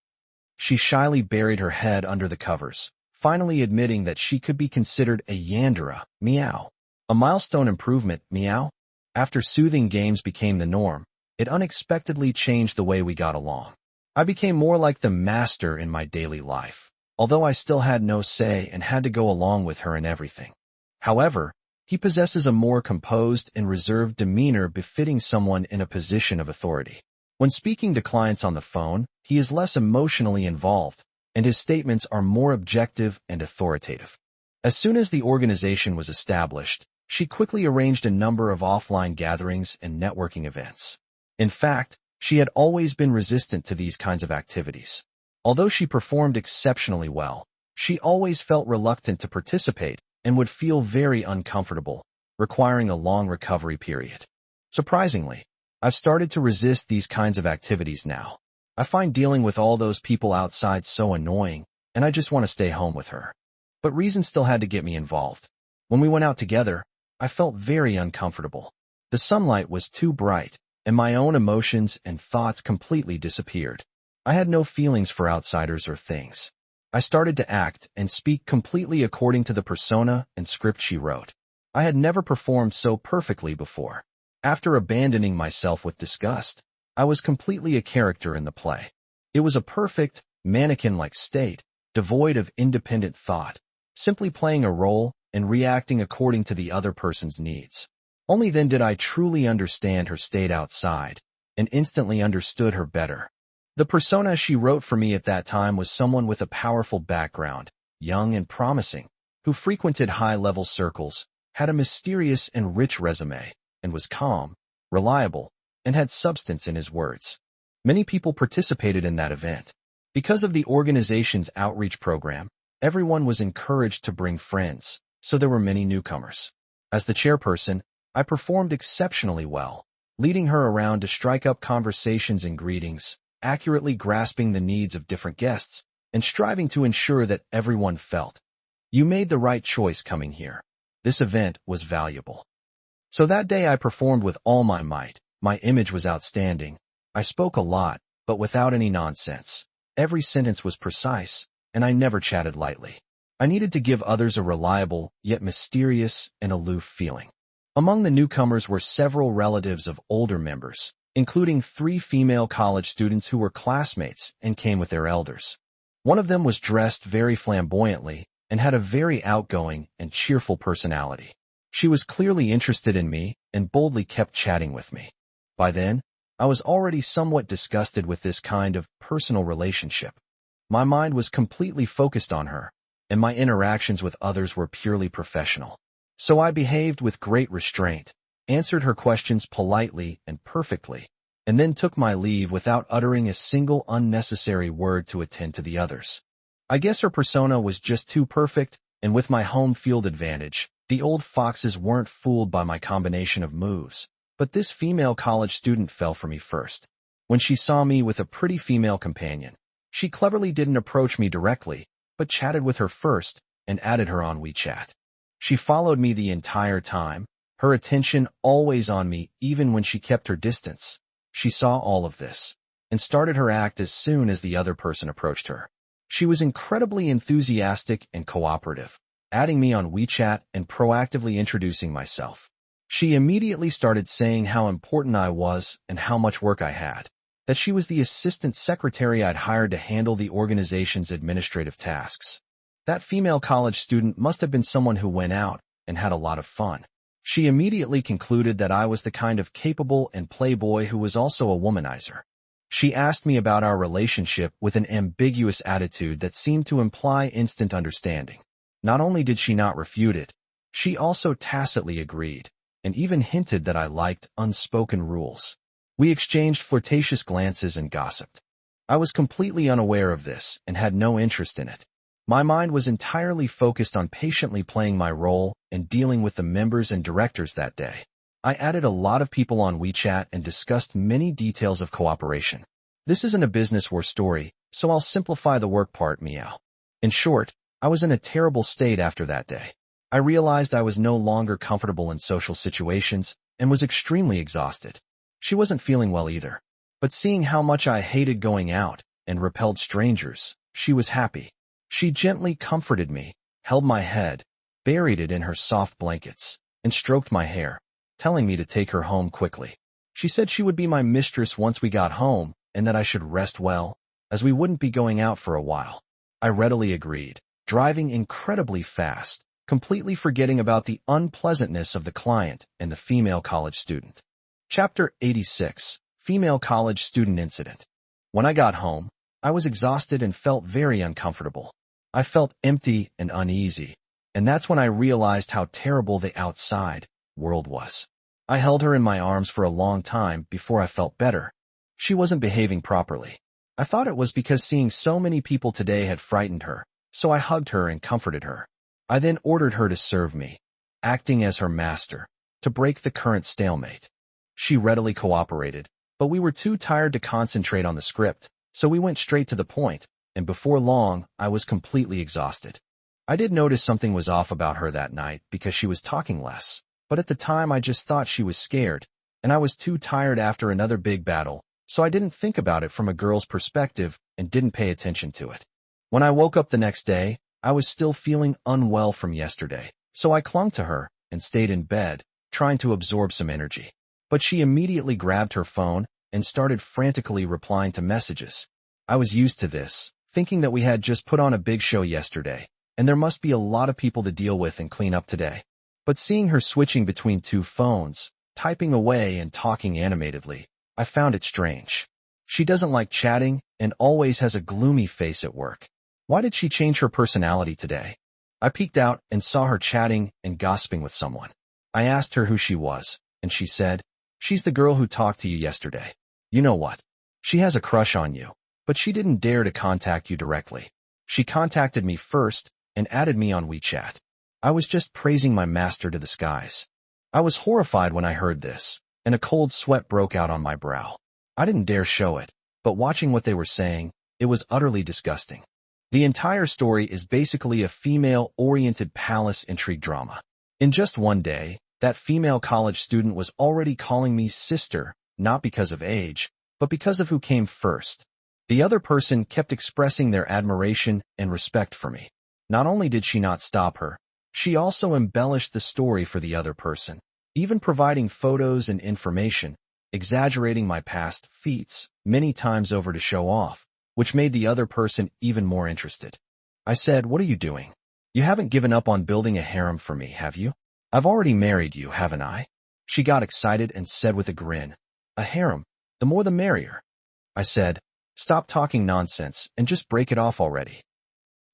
She shyly buried her head under the covers, finally admitting that she could be considered a Yandere, meow. A milestone improvement, meow. After soothing games became the norm, it unexpectedly changed the way we got along. I became more like the master in my daily life, although I still had no say and had to go along with her in everything. However, he possesses a more composed and reserved demeanor befitting someone in a position of authority. When speaking to clients on the phone, he is less emotionally involved, and his statements are more objective and authoritative. As soon as the organization was established, she quickly arranged a number of offline gatherings and networking events. In fact, she had always been resistant to these kinds of activities. Although she performed exceptionally well, she always felt reluctant to participate and would feel very uncomfortable, requiring a long recovery period. Surprisingly, I've started to resist these kinds of activities now. I find dealing with all those people outside so annoying, and I just want to stay home with her. But reason still had to get me involved. When we went out together, I felt very uncomfortable. The sunlight was too bright, and my own emotions and thoughts completely disappeared. I had no feelings for outsiders or things. I started to act and speak completely according to the persona and script she wrote. I had never performed so perfectly before. After abandoning myself with disgust, I was completely a character in the play. It was a perfect, mannequin-like state, devoid of independent thought, simply playing a role and reacting according to the other person's needs. Only then did I truly understand her state outside, and instantly understood her better. The persona she wrote for me at that time was someone with a powerful background, young and promising, who frequented high-level circles, had a mysterious and rich resume, and was calm, reliable, and had substance in his words. Many people participated in that event. Because of the organization's outreach program, everyone was encouraged to bring friends, so there were many newcomers. As the chairperson, I performed exceptionally well, leading her around to strike up conversations and greetings, accurately grasping the needs of different guests, and striving to ensure that everyone felt, "You made the right choice coming here." This event was valuable. So that day I performed with all my might. My image was outstanding. I spoke a lot, but without any nonsense. Every sentence was precise, and I never chatted lightly. I needed to give others a reliable, yet mysterious and aloof feeling. Among the newcomers were several relatives of older members, including 3 female college students who were classmates and came with their elders. One of them was dressed very flamboyantly and had a very outgoing and cheerful personality. She was clearly interested in me and boldly kept chatting with me. By then, I was already somewhat disgusted with this kind of personal relationship. My mind was completely focused on her, and my interactions with others were purely professional. So I behaved with great restraint, answered her questions politely and perfectly, and then took my leave without uttering a single unnecessary word to attend to the others. I guess her persona was just too perfect, and with my home field advantage, the old foxes weren't fooled by my combination of moves. But this female college student fell for me first. When she saw me with a pretty female companion, she cleverly didn't approach me directly, but chatted with her first and added her on WeChat. She followed me the entire time, her attention always on me even when she kept her distance. She saw all of this and started her act as soon as the other person approached her. She was incredibly enthusiastic and cooperative, adding me on WeChat and proactively introducing myself. She immediately started saying how important I was and how much work I had, that she was the assistant secretary I'd hired to handle the organization's administrative tasks. That female college student must have been someone who went out and had a lot of fun. She immediately concluded that I was the kind of capable and playboy who was also a womanizer. She asked me about our relationship with an ambiguous attitude that seemed to imply instant understanding. Not only did she not refute it, she also tacitly agreed, and even hinted that I liked unspoken rules. We exchanged flirtatious glances and gossiped. I was completely unaware of this and had no interest in it. My mind was entirely focused on patiently playing my role and dealing with the members and directors that day. I added a lot of people on WeChat and discussed many details of cooperation. This isn't a business war story, so I'll simplify the work part, meow. In short, I was in a terrible state after that day. I realized I was no longer comfortable in social situations and was extremely exhausted. She wasn't feeling well either, but seeing how much I hated going out and repelled strangers, she was happy. She gently comforted me, held my head, buried it in her soft blankets, and stroked my hair, telling me to take her home quickly. She said she would be my mistress once we got home and that I should rest well, as we wouldn't be going out for a while. I readily agreed, driving incredibly fast, completely forgetting about the unpleasantness of the client and the female college student. Chapter 86, Female College Student Incident. When I got home, I was exhausted and felt very uncomfortable. I felt empty and uneasy, and that's when I realized how terrible the outside world was. I held her in my arms for a long time before I felt better. She wasn't behaving properly. I thought it was because seeing so many people today had frightened her, so I hugged her and comforted her. I then ordered her to serve me, acting as her master, to break the current stalemate. She readily cooperated, but we were too tired to concentrate on the script, so we went straight to the point, and before long, I was completely exhausted. I did notice something was off about her that night because she was talking less, but at the time I just thought she was scared, and I was too tired after another big battle, so I didn't think about it from a girl's perspective and didn't pay attention to it. When I woke up the next day, I was still feeling unwell from yesterday, so I clung to her and stayed in bed, trying to absorb some energy. But she immediately grabbed her phone and started frantically replying to messages. I was used to this, thinking that we had just put on a big show yesterday, and there must be a lot of people to deal with and clean up today. But seeing her switching between two phones, typing away and talking animatedly, I found it strange. She doesn't like chatting and always has a gloomy face at work. Why did she change her personality today? I peeked out and saw her chatting and gossiping with someone. I asked her who she was, and she said, "She's the girl who talked to you yesterday. You know what? She has a crush on you, but she didn't dare to contact you directly. She contacted me first and added me on WeChat. I was just praising my master to the skies." I was horrified when I heard this, and a cold sweat broke out on my brow. I didn't dare show it, but watching what they were saying, it was utterly disgusting. The entire story is basically a female-oriented palace intrigue drama. In just one day, that female college student was already calling me sister, not because of age, but because of who came first. The other person kept expressing their admiration and respect for me. Not only did she not stop her, she also embellished the story for the other person, even providing photos and information, exaggerating my past feats many times over to show off, which made the other person even more interested. I said, "What are you doing? You haven't given up on building a harem for me, have you? I've already married you, haven't I?" She got excited and said with a grin, "A harem, the more the merrier." I said, "Stop talking nonsense and just break it off already."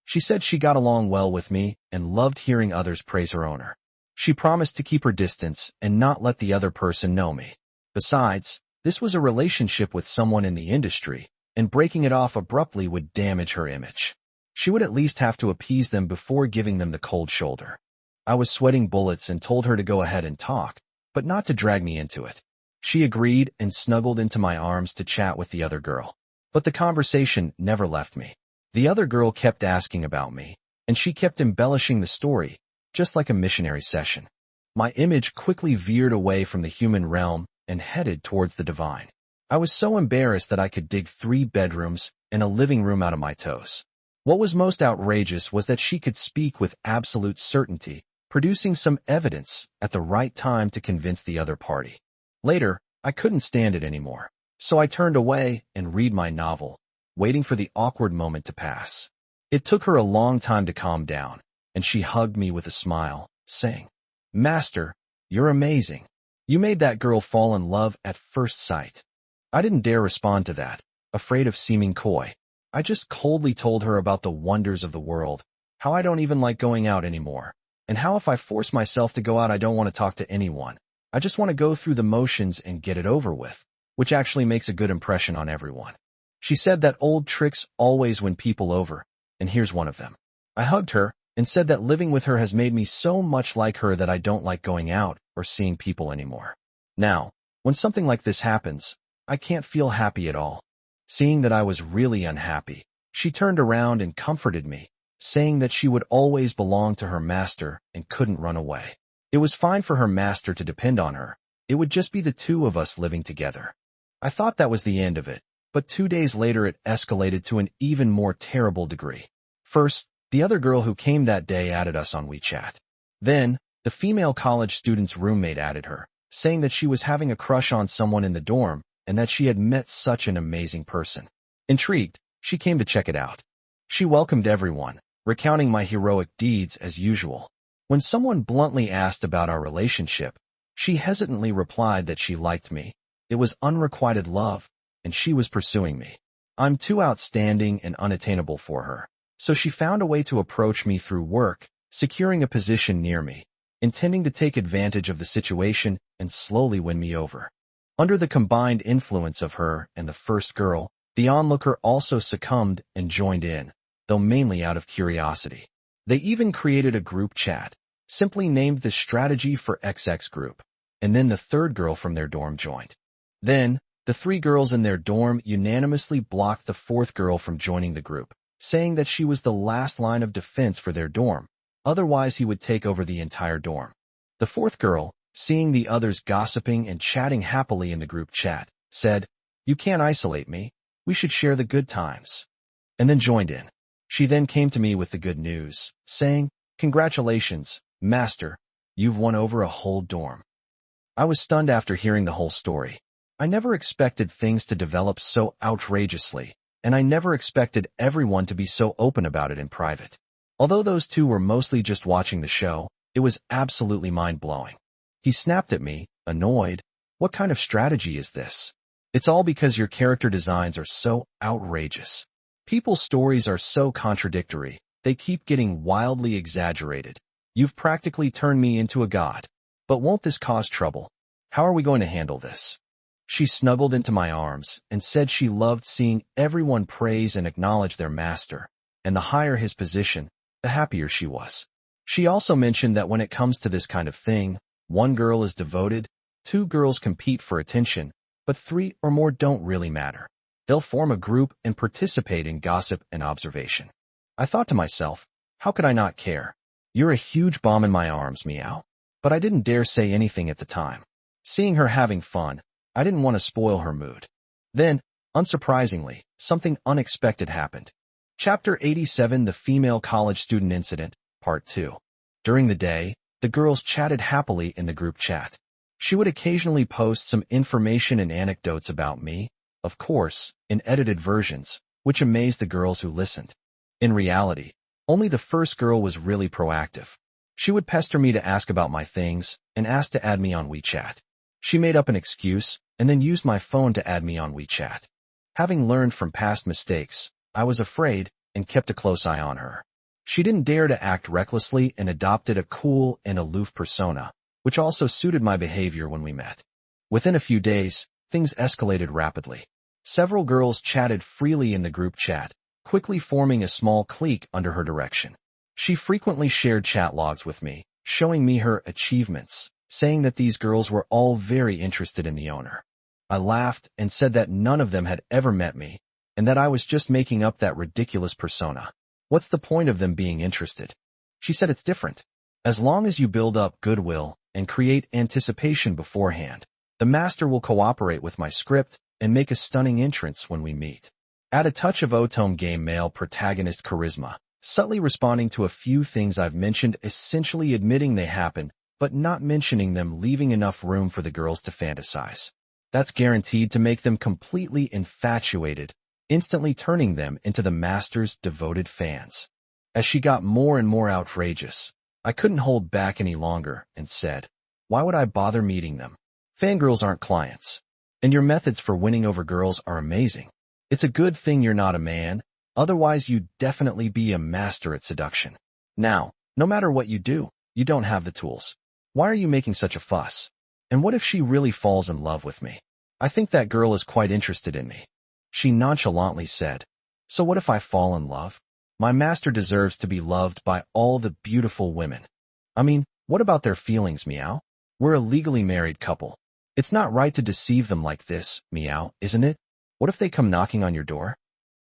She said she got along well with me and loved hearing others praise her owner. She promised to keep her distance and not let the other person know me. Besides, this was a relationship with someone in the industry, and breaking it off abruptly would damage her image. She would at least have to appease them before giving them the cold shoulder. I was sweating bullets and told her to go ahead and talk, but not to drag me into it. She agreed and snuggled into my arms to chat with the other girl. But the conversation never left me. The other girl kept asking about me, and she kept embellishing the story, just like a missionary session. My image quickly veered away from the human realm and headed towards the divine. I was so embarrassed that I could dig 3 bedrooms and a living room out of my toes. What was most outrageous was that she could speak with absolute certainty, producing some evidence at the right time to convince the other party. Later, I couldn't stand it anymore, so I turned away and read my novel, waiting for the awkward moment to pass. It took her a long time to calm down, and she hugged me with a smile, saying, "Master, you're amazing. You made that girl fall in love at first sight." I didn't dare respond to that, afraid of seeming coy. I just coldly told her about the wonders of the world, how I don't even like going out anymore, and how if I force myself to go out I don't want to talk to anyone. I just want to go through the motions and get it over with, which actually makes a good impression on everyone. She said that old tricks always win people over, and here's one of them. I hugged her and said that living with her has made me so much like her that I don't like going out or seeing people anymore. Now, when something like this happens, I can't feel happy at all. Seeing that I was really unhappy, she turned around and comforted me, saying that she would always belong to her master and couldn't run away. It was fine for her master to depend on her. It would just be the 2 of us living together. I thought that was the end of it, but 2 days later it escalated to an even more terrible degree. First, the other girl who came that day added us on WeChat. Then, the female college student's roommate added her, saying that she was having a crush on someone in the dorm and that she had met such an amazing person. Intrigued, she came to check it out. She welcomed everyone, recounting my heroic deeds as usual. When someone bluntly asked about our relationship, she hesitantly replied that she liked me. It was unrequited love, and she was pursuing me. I'm too outstanding and unattainable for her, so she found a way to approach me through work, securing a position near me, intending to take advantage of the situation and slowly win me over. Under the combined influence of her and the first girl, the onlooker also succumbed and joined in, though mainly out of curiosity. They even created a group chat, simply named the Strategy for XX group, and then the third girl from their dorm joined. Then, the 3 girls in their dorm unanimously blocked the 4th girl from joining the group, saying that she was the last line of defense for their dorm, otherwise he would take over the entire dorm. The 4th girl, seeing the others gossiping and chatting happily in the group chat, said, "You can't isolate me, we should share the good times," and then joined in. She then came to me with the good news, saying, "Congratulations, Master, you've won over a whole dorm." I was stunned after hearing the whole story. I never expected things to develop so outrageously, and I never expected everyone to be so open about it in private. Although those two were mostly just watching the show, it was absolutely mind-blowing. He snapped at me, annoyed. "What kind of strategy is this? It's all because your character designs are so outrageous. People's stories are so contradictory, they keep getting wildly exaggerated. You've practically turned me into a god. But won't this cause trouble? How are we going to handle this?" She snuggled into my arms and said she loved seeing everyone praise and acknowledge their master, and the higher his position, the happier she was. She also mentioned that when it comes to this kind of thing, one girl is devoted, two girls compete for attention, but three or more don't really matter. They'll form a group and participate in gossip and observation. I thought to myself, how could I not care? You're a huge bomb in my arms, Meow. But I didn't dare say anything at the time. Seeing her having fun, I didn't want to spoil her mood. Then, unsurprisingly, something unexpected happened. Chapter 87, The Female College Student Incident, Part 2. During the day, the girls chatted happily in the group chat. She would occasionally post some information and anecdotes about me, of course, in edited versions, which amazed the girls who listened. In reality, only the first girl was really proactive. She would pester me to ask about my things and ask to add me on WeChat. She made up an excuse and then used my phone to add me on WeChat. Having learned from past mistakes, I was afraid and kept a close eye on her. She didn't dare to act recklessly and adopted a cool and aloof persona, which also suited my behavior when we met. Within a few days, things escalated rapidly. Several girls chatted freely in the group chat, quickly forming a small clique under her direction. She frequently shared chat logs with me, showing me her achievements, saying that these girls were all very interested in the owner. I laughed and said that none of them had ever met me, and that I was just making up that ridiculous persona. What's the point of them being interested? She said it's different. As long as you build up goodwill and create anticipation beforehand, the master will cooperate with my script and make a stunning entrance when we meet. Add a touch of Otome game male protagonist charisma, subtly responding to a few things I've mentioned, essentially admitting they happen, but not mentioning them, leaving enough room for the girls to fantasize. That's guaranteed to make them completely infatuated, instantly turning them into the master's devoted fans. As she got more and more outrageous, I couldn't hold back any longer and said, "Why would I bother meeting them? Fangirls aren't clients. And your methods for winning over girls are amazing. It's a good thing you're not a man, otherwise you'd definitely be a master at seduction. Now, no matter what you do, you don't have the tools. Why are you making such a fuss? And what if she really falls in love with me? I think that girl is quite interested in me." She nonchalantly said, "So what if I fall in love? My master deserves to be loved by all the beautiful women. I mean, what about their feelings, Meow? We're a legally married couple. It's not right to deceive them like this, Meow, isn't it? What if they come knocking on your door?"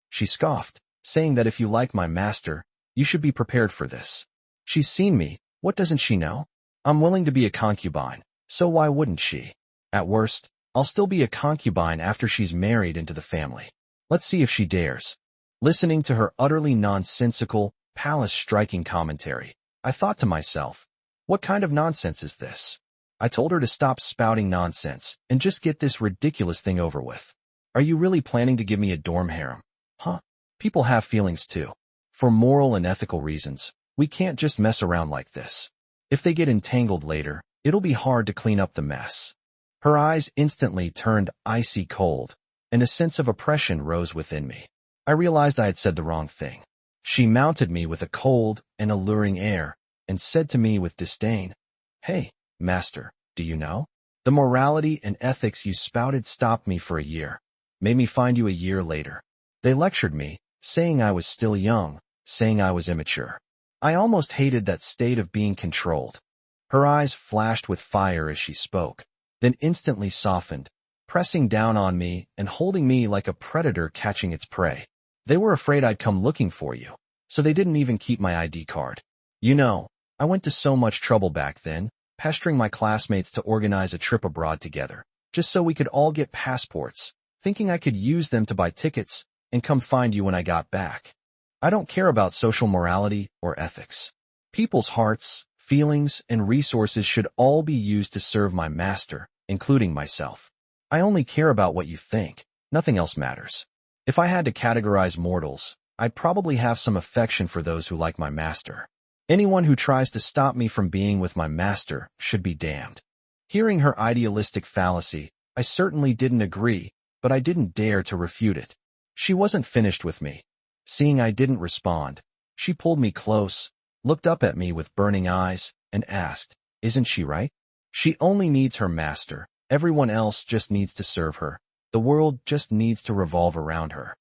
She scoffed, saying that if you like my master, you should be prepared for this. She's seen me, what doesn't she know? I'm willing to be a concubine, so why wouldn't she? At worst, I'll still be a concubine after she's married into the family. Let's see if she dares. Listening to her utterly nonsensical, palace-striking commentary, I thought to myself, what kind of nonsense is this? I told her to stop spouting nonsense and just get this ridiculous thing over with. Are you really planning to give me a dorm harem? Huh? People have feelings too. For moral and ethical reasons, we can't just mess around like this. If they get entangled later, it'll be hard to clean up the mess. Her eyes instantly turned icy cold, and a sense of oppression rose within me. I realized I had said the wrong thing. She mounted me with a cold and alluring air, and said to me with disdain, "Hey, master, do you know? The morality and ethics you spouted stopped me for a year, made me find you a year later. They lectured me, saying I was still young, saying I was immature. I almost hated that state of being controlled." Her eyes flashed with fire as she spoke, then instantly softened, pressing down on me and holding me like a predator catching its prey. "They were afraid I'd come looking for you, so they didn't even keep my ID card. You know, I went to so much trouble back then, pestering my classmates to organize a trip abroad together, just so we could all get passports, thinking I could use them to buy tickets and come find you when I got back. I don't care about social morality or ethics. People's hearts, feelings, and resources should all be used to serve my master, including myself. I only care about what you think. Nothing else matters. If I had to categorize mortals, I'd probably have some affection for those who like my master. Anyone who tries to stop me from being with my master should be damned. Hearing her idealistic fallacy, I certainly didn't agree, but I didn't dare to refute it. She wasn't finished with me. Seeing I didn't respond, she pulled me close, looked up at me with burning eyes, and asked, "Isn't she right? She only needs her master. Everyone else just needs to serve her. The world just needs to revolve around her."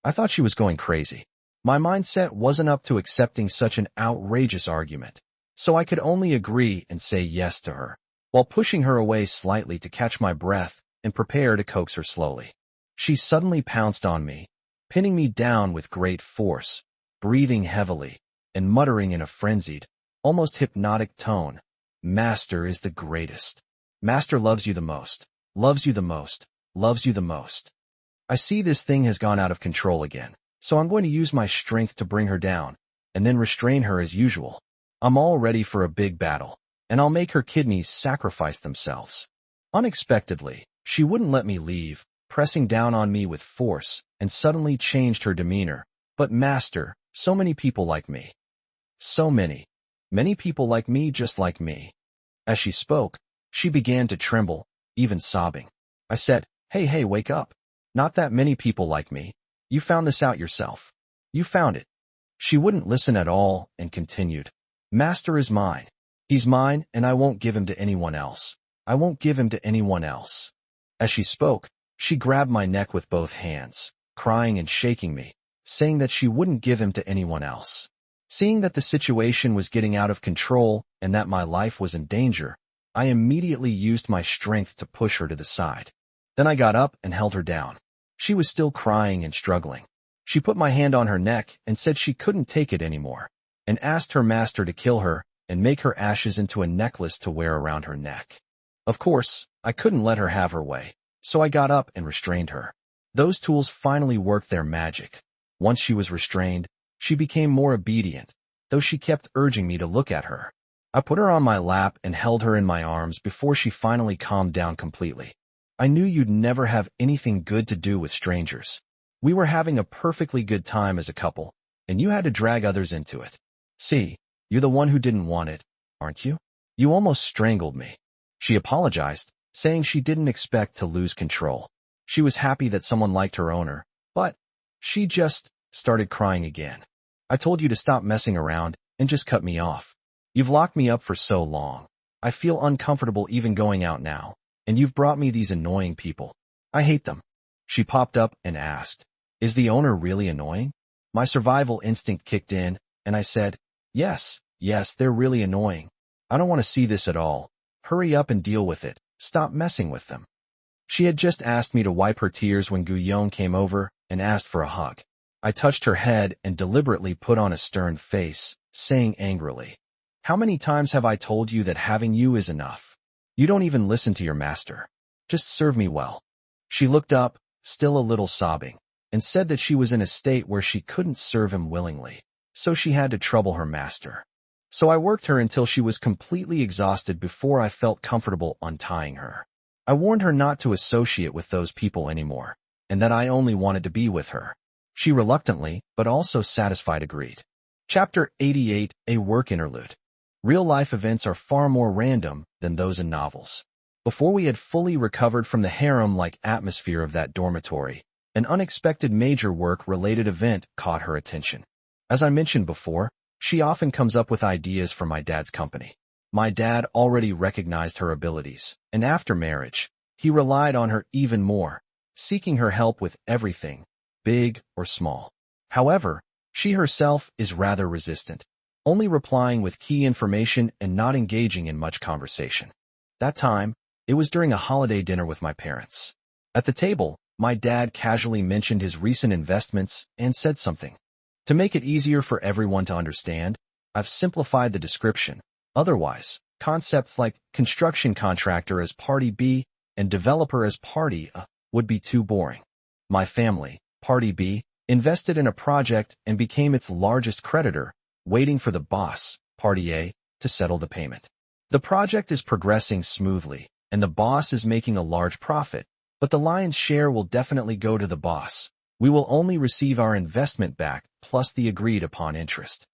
I thought she was going crazy. My mindset wasn't up to accepting such an outrageous argument, so I could only agree and say yes to her, while pushing her away slightly to catch my breath and prepare to coax her slowly. She suddenly pounced on me, pinning me down with great force, breathing heavily, and muttering in a frenzied, almost hypnotic tone, "Master is the greatest. Master loves you the most, loves you the most, loves you the most." I see this thing has gone out of control again, so I'm going to use my strength to bring her down, and then restrain her as usual. I'm all ready for a big battle, and I'll make her kidneys sacrifice themselves. Unexpectedly, she wouldn't let me leave, pressing down on me with force, and suddenly changed her demeanor. "But master, so many people like me. So many. Many people like me just like me." As she spoke, she began to tremble, even sobbing. I said, Hey, wake up. Not that many people like me. You found this out yourself. You found it." She wouldn't listen at all and continued, "Master is mine. He's mine, and I won't give him to anyone else. I won't give him to anyone else." As she spoke, she grabbed my neck with both hands, crying and shaking me, saying that she wouldn't give him to anyone else. Seeing that the situation was getting out of control and that my life was in danger, I immediately used my strength to push her to the side. Then I got up and held her down. She was still crying and struggling. She put my hand on her neck and said she couldn't take it anymore, and asked her master to kill her and make her ashes into a necklace to wear around her neck. Of course, I couldn't let her have her way, so I got up and restrained her. Those tools finally worked their magic. Once she was restrained, she became more obedient, though she kept urging me to look at her. I put her on my lap and held her in my arms before she finally calmed down completely. "I knew you'd never have anything good to do with strangers. We were having a perfectly good time as a couple, and you had to drag others into it. See, you're the one who didn't want it, aren't you? You almost strangled me." She apologized, saying she didn't expect to lose control. She was happy that someone liked her owner, but she just started crying again. "I told you to stop messing around and just cut me off. You've locked me up for so long. I feel uncomfortable even going out now, and you've brought me these annoying people. I hate them." She popped up and asked, "Is the owner really annoying?" My survival instinct kicked in, and I said, Yes, they're really annoying. I don't want to see this at all. Hurry up and deal with it. Stop messing with them." She had just asked me to wipe her tears when Guyon came over and asked for a hug. I touched her head and deliberately put on a stern face, saying angrily, "How many times have I told you that having you is enough? You don't even listen to your master. Just serve me well." She looked up, still a little sobbing, and said that she was in a state where she couldn't serve him willingly, so she had to trouble her master. So I worked her until she was completely exhausted before I felt comfortable untying her. I warned her not to associate with those people anymore, and that I only wanted to be with her. She reluctantly, but also satisfied, agreed. Chapter 88, A Work Interlude. Real-life events are far more random than those in novels. Before we had fully recovered from the harem-like atmosphere of that dormitory, an unexpected major work-related event caught her attention. As I mentioned before, she often comes up with ideas for my dad's company. My dad already recognized her abilities, and after marriage, he relied on her even more, seeking her help with everything, big or small. However, she herself is rather resistant, only replying with key information and not engaging in much conversation. That time, it was during a holiday dinner with my parents. At the table, my dad casually mentioned his recent investments and said something. To make it easier for everyone to understand, I've simplified the description. Otherwise, concepts like construction contractor as party B and developer as party A would be too boring. My family, party B, invested in a project and became its largest creditor, waiting for the boss, Party A, to settle the payment. The project is progressing smoothly, and the boss is making a large profit, but the lion's share will definitely go to the boss. We will only receive our investment back, plus the agreed-upon interest.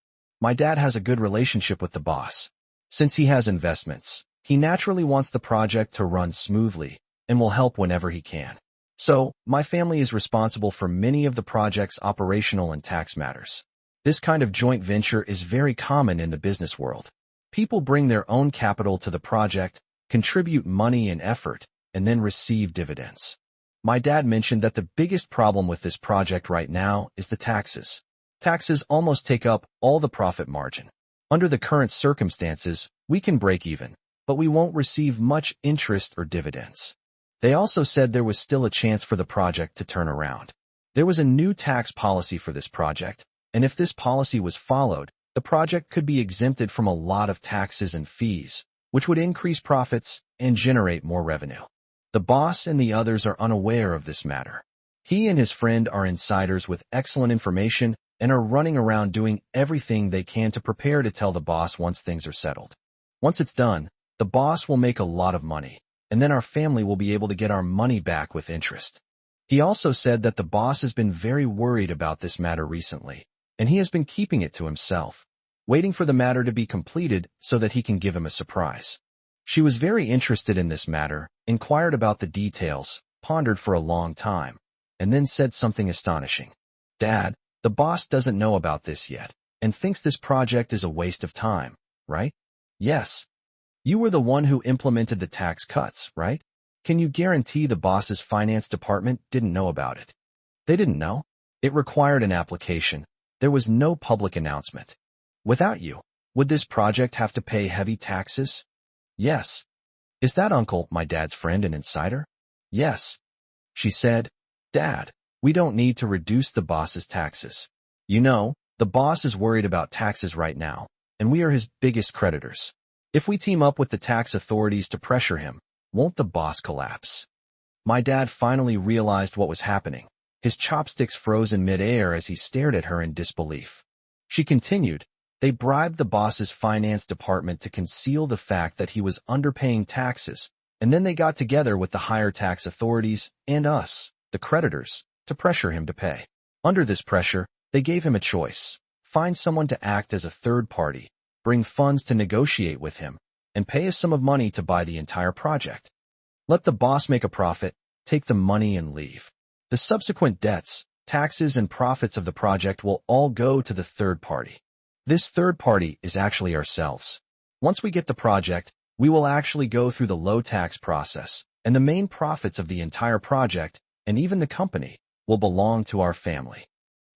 My dad has a good relationship with the boss. Since he has investments, he naturally wants the project to run smoothly and will help whenever he can. So, my family is responsible for many of the project's operational and tax matters. This kind of joint venture is very common in the business world. People bring their own capital to the project, contribute money and effort, and then receive dividends. My dad mentioned that the biggest problem with this project right now is the taxes. Taxes almost take up all the profit margin. Under the current circumstances, we can break even, but we won't receive much interest or dividends. They also said there was still a chance for the project to turn around. There was a new tax policy for this project, and if this policy was followed, the project could be exempted from a lot of taxes and fees, which would increase profits and generate more revenue. The boss and the others are unaware of this matter. He and his friend are insiders with excellent information and are running around doing everything they can to prepare to tell the boss once things are settled. Once it's done, the boss will make a lot of money, and then our family will be able to get our money back with interest. He also said that the boss has been very worried about this matter recently, and he has been keeping it to himself, waiting for the matter to be completed so that he can give him a surprise. She was very interested in this matter, inquired about the details, pondered for a long time, and then said something astonishing. Dad, the boss doesn't know about this yet, and thinks this project is a waste of time, right? Yes. You were the one who implemented the tax cuts, right? Can you guarantee the boss's finance department didn't know about it? They didn't know. It required an application. There was no public announcement. Without you, would this project have to pay heavy taxes? Yes. Is that uncle, my dad's friend, an insider? Yes. She said, Dad, we don't need to reduce the boss's taxes. You know, the boss is worried about taxes right now, and we are his biggest creditors. If we team up with the tax authorities to pressure him, won't the boss collapse? My dad finally realized what was happening. His chopsticks froze in midair as he stared at her in disbelief. She continued, they bribed the boss's finance department to conceal the fact that he was underpaying taxes, and then they got together with the higher tax authorities and us, the creditors, to pressure him to pay. Under this pressure, they gave him a choice. Find someone to act as a third party, bring funds to negotiate with him, and pay a sum of money to buy the entire project. Let the boss make a profit, take the money and leave. The subsequent debts, taxes, and profits of the project will all go to the third party. This third party is actually ourselves. Once we get the project, we will actually go through the low tax process, and the main profits of the entire project, and even the company, will belong to our family.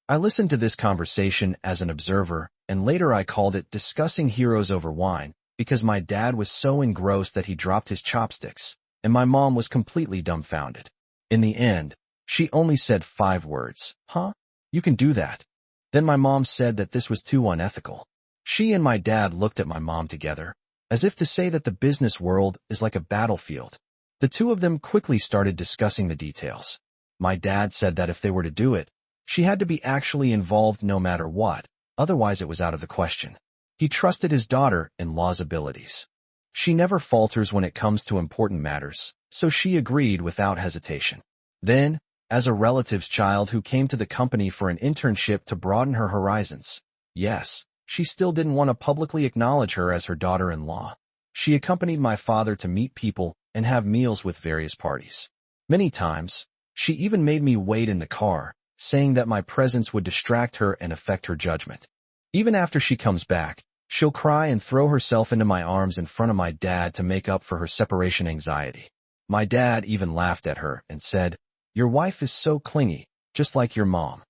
I listened to this conversation as an observer, and later I called it discussing heroes over wine, because my dad was so engrossed that he dropped his chopsticks, and my mom was completely dumbfounded. In the end, she only said 5 words. Huh? You can do that. Then my mom said that this was too unethical. She and my dad looked at my mom together, as if to say that the business world is like a battlefield. The two of them quickly started discussing the details. My dad said that if they were to do it, she had to be actually involved no matter what, otherwise it was out of the question. He trusted his daughter-in-law's abilities. She never falters when it comes to important matters, so she agreed without hesitation. Then, as a relative's child who came to the company for an internship to broaden her horizons, yes, she still didn't want to publicly acknowledge her as her daughter-in-law. She accompanied my father to meet people and have meals with various parties. Many times, she even made me wait in the car, saying that my presence would distract her and affect her judgment. Even after she comes back, she'll cry and throw herself into my arms in front of my dad to make up for her separation anxiety. My dad even laughed at her and said, "Your wife is so clingy, just like your mom."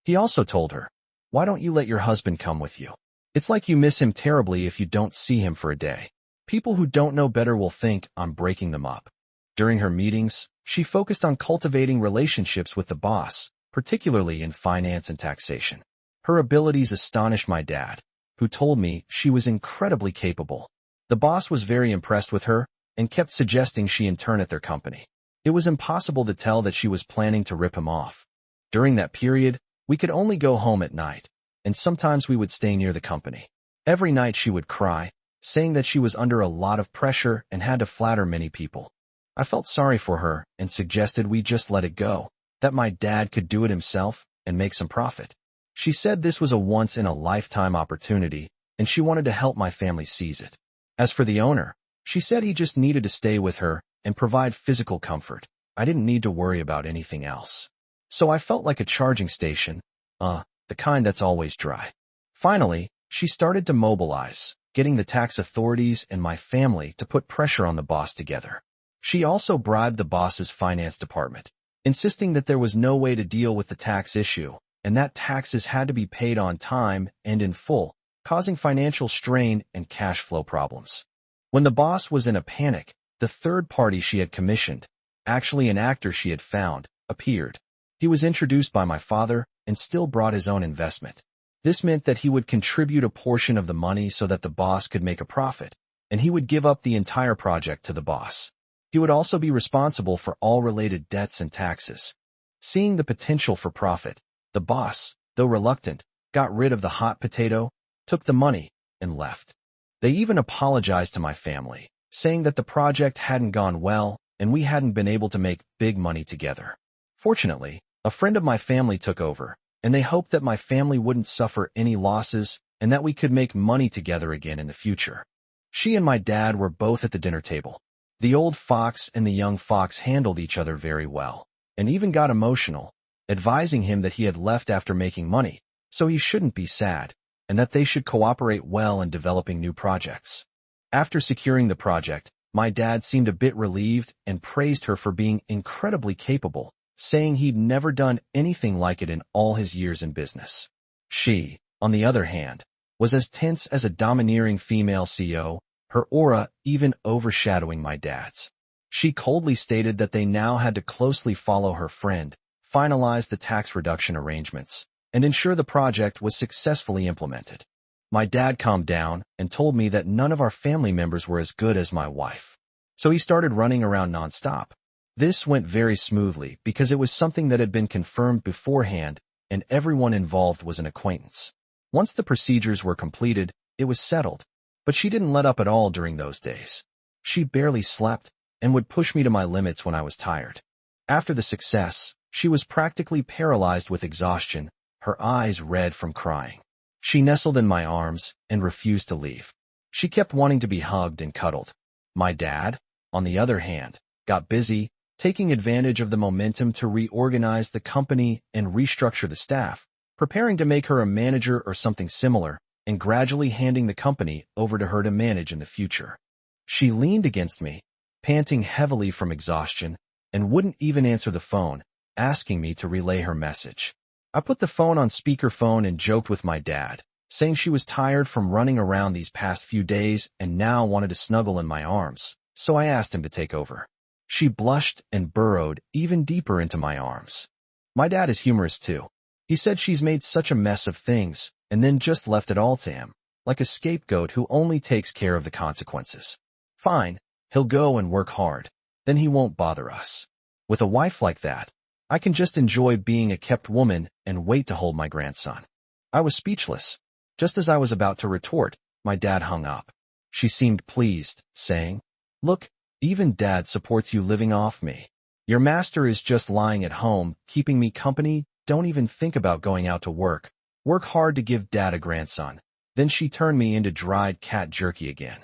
He also told her, "Why don't you let your husband come with you? It's like you miss him terribly if you don't see him for a day. People who don't know better will think I'm breaking them up." During her meetings, she focused on cultivating relationships with the boss, particularly in finance and taxation. Her abilities astonished my dad, who told me she was incredibly capable. The boss was very impressed with her and kept suggesting she intern at their company. It was impossible to tell that she was planning to rip him off. During that period, We could only go home at night, and sometimes we would stay near the company. Every night she would cry, saying that she was under a lot of pressure and had to flatter many people. I felt sorry for her and suggested we just let it go, that my dad could do it himself and make some profit. She said this was a once-in-a-lifetime opportunity, and she wanted to help my family seize it. As for the owner, she said he just needed to stay with her and provide physical comfort. I didn't need to worry about anything else. So I felt like a charging station, the kind that's always dry. Finally, she started to mobilize, getting the tax authorities and my family to put pressure on the boss together. She also bribed the boss's finance department, insisting that there was no way to deal with the tax issue, and that taxes had to be paid on time and in full, causing financial strain and cash flow problems. When the boss was in a panic, the third party she had commissioned, actually an actor she had found, appeared. He was introduced by my father and still brought his own investment. This meant that he would contribute a portion of the money so that the boss could make a profit, and he would give up the entire project to the boss. He would also be responsible for all related debts and taxes. Seeing the potential for profit, the boss, though reluctant, got rid of the hot potato, took the money, and left. They even apologized to my family, saying that the project hadn't gone well and we hadn't been able to make big money together. Fortunately, a friend of my family took over, and they hoped that my family wouldn't suffer any losses and that we could make money together again in the future. She and my dad were both at the dinner table. The old fox and the young fox handled each other very well, and even got emotional, advising him that he had left after making money, so he shouldn't be sad, and that they should cooperate well in developing new projects. After securing the project, my dad seemed a bit relieved and praised her for being incredibly capable, saying he'd never done anything like it in all his years in business. She, on the other hand, was as tense as a domineering female CEO, her aura even overshadowing my dad's. She coldly stated that they now had to closely follow her friend, finalize the tax reduction arrangements, and ensure the project was successfully implemented. My dad calmed down and told me that none of our family members were as good as my wife. So he started running around nonstop. This went very smoothly because it was something that had been confirmed beforehand and everyone involved was an acquaintance. Once the procedures were completed, it was settled. But she didn't let up at all during those days. She barely slept and would push me to my limits when I was tired. After the success, she was practically paralyzed with exhaustion, her eyes red from crying. She nestled in my arms and refused to leave. She kept wanting to be hugged and cuddled. My dad, on the other hand, got busy, taking advantage of the momentum to reorganize the company and restructure the staff, preparing to make her a manager or something similar, and gradually handing the company over to her to manage in the future. She leaned against me, panting heavily from exhaustion, and wouldn't even answer the phone, asking me to relay her message. I put the phone on speakerphone and joked with my dad, saying she was tired from running around these past few days and now wanted to snuggle in my arms, so I asked him to take over. She blushed and burrowed even deeper into my arms. My dad is humorous too. He said she's made such a mess of things, and then just left it all to him, like a scapegoat who only takes care of the consequences. Fine, he'll go and work hard, then he won't bother us. With a wife like that, I can just enjoy being a kept woman and wait to hold my grandson. I was speechless. Just as I was about to retort, my dad hung up. She seemed pleased, saying, "Look, even Dad supports you living off me. Your master is just lying at home, keeping me company. Don't even think about going out to work. Work hard to give Dad a grandson." Then she turned me into dried cat jerky again.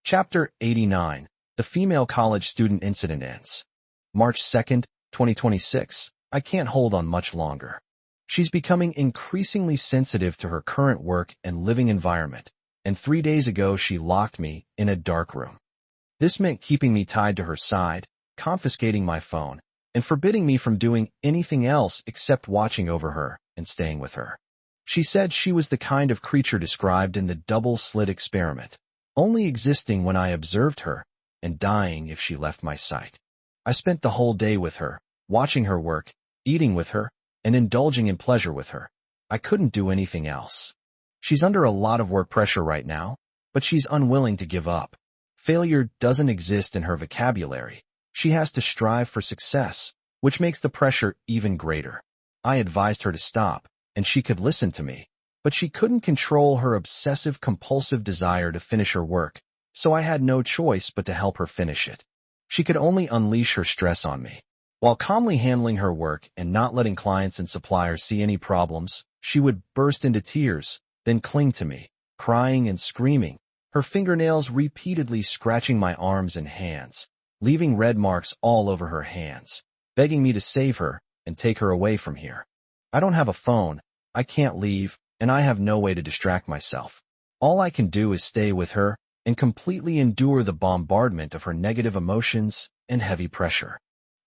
Chapter 89. The Female College Student Incident ends. March 2nd, 2026. I can't hold on much longer. She's becoming increasingly sensitive to her current work and living environment, and 3 days ago she locked me in a dark room. This meant keeping me tied to her side, confiscating my phone, and forbidding me from doing anything else except watching over her and staying with her. She said she was the kind of creature described in the double-slit experiment, only existing when I observed her and dying if she left my sight. I spent the whole day with her, watching her work, eating with her, and indulging in pleasure with her. I couldn't do anything else. She's under a lot of work pressure right now, but she's unwilling to give up. Failure doesn't exist in her vocabulary. She has to strive for success, which makes the pressure even greater. I advised her to stop, and she could listen to me. But she couldn't control her obsessive-compulsive desire to finish her work, so I had no choice but to help her finish it. She could only unleash her stress on me. While calmly handling her work and not letting clients and suppliers see any problems, she would burst into tears, then cling to me, crying and screaming, her fingernails repeatedly scratching my arms and hands, leaving red marks all over her hands, begging me to save her and take her away from here. I don't have a phone, I can't leave, and I have no way to distract myself. All I can do is stay with her and completely endure the bombardment of her negative emotions and heavy pressure.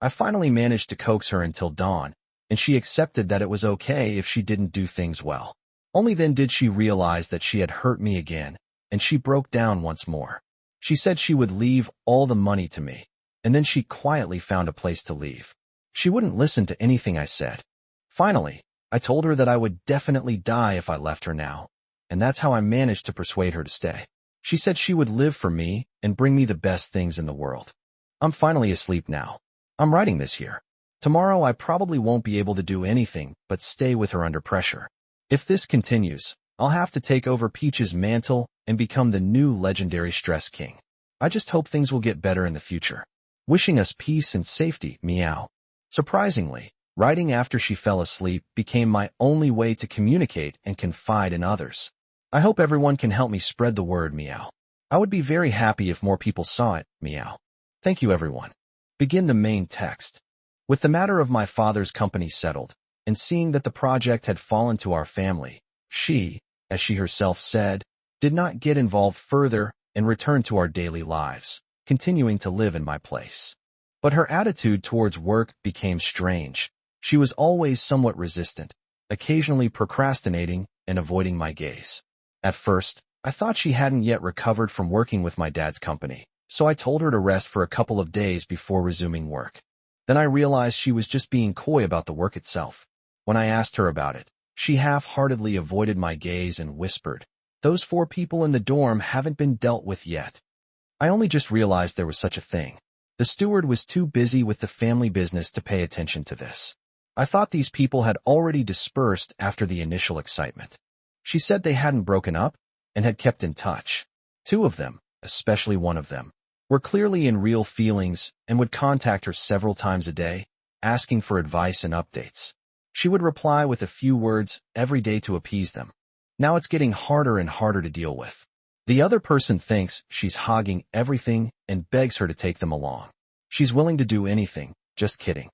I finally managed to coax her until dawn, and she accepted that it was okay if she didn't do things well. Only then did she realize that she had hurt me again, and she broke down once more. She said she would leave all the money to me, and then she quietly found a place to leave. She wouldn't listen to anything I said. Finally, I told her that I would definitely die if I left her now, and that's how I managed to persuade her to stay. She said she would live for me and bring me the best things in the world. I'm finally asleep now. I'm writing this here. Tomorrow I probably won't be able to do anything but stay with her under pressure. If this continues, I'll have to take over Peach's mantle and become the new legendary stress king. I just hope things will get better in the future. Wishing us peace and safety, meow. Surprisingly, writing after she fell asleep became my only way to communicate and confide in others. I hope everyone can help me spread the word, meow. I would be very happy if more people saw it, meow. Thank you, everyone. Begin the main text. With the matter of my father's company settled, and seeing that the project had fallen to our family, she, as she herself said, did not get involved further and returned to our daily lives, continuing to live in my place. But her attitude towards work became strange. She was always somewhat resistant, occasionally procrastinating and avoiding my gaze. At first, I thought she hadn't yet recovered from working with my dad's company, so I told her to rest for a couple of days before resuming work. Then I realized she was just being coy about the work itself. When I asked her about it, she half-heartedly avoided my gaze and whispered, "Those 4 people in the dorm haven't been dealt with yet." I only just realized there was such a thing. The steward was too busy with the family business to pay attention to this. I thought these people had already dispersed after the initial excitement. She said they hadn't broken up and had kept in touch. 2 of them, especially one of them, were clearly in real feelings and would contact her several times a day, asking for advice and updates. She would reply with a few words every day to appease them. Now it's getting harder and harder to deal with. The other person thinks she's hogging everything and begs her to take them along. She's willing to do anything, just kidding.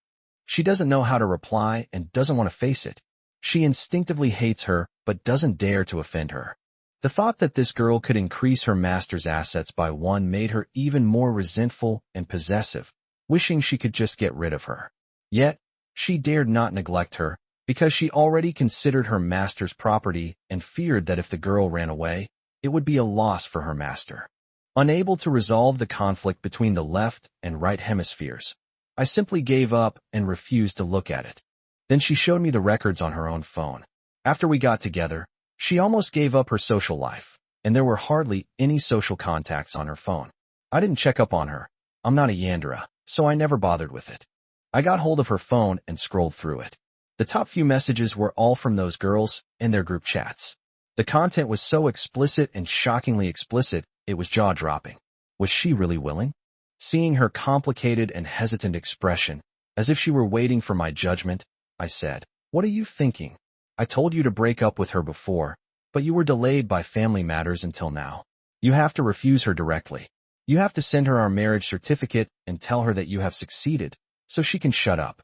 She doesn't know how to reply and doesn't want to face it. She instinctively hates her but doesn't dare to offend her. The thought that this girl could increase her master's assets by 1 made her even more resentful and possessive, wishing she could just get rid of her. Yet, she dared not neglect her, because she already considered her master's property and feared that if the girl ran away, it would be a loss for her master. Unable to resolve the conflict between the left and right hemispheres, I simply gave up and refused to look at it. Then she showed me the records on her own phone. After we got together, she almost gave up her social life, and there were hardly any social contacts on her phone. I didn't check up on her. I'm not a Yandere, so I never bothered with it. I got hold of her phone and scrolled through it. The top few messages were all from those girls and their group chats. The content was so explicit and shockingly explicit, it was jaw-dropping. Was she really willing? Seeing her complicated and hesitant expression, as if she were waiting for my judgment, I said, "What are you thinking? I told you to break up with her before, but you were delayed by family matters until now. You have to refuse her directly. You have to send her our marriage certificate and tell her that you have succeeded, so she can shut up."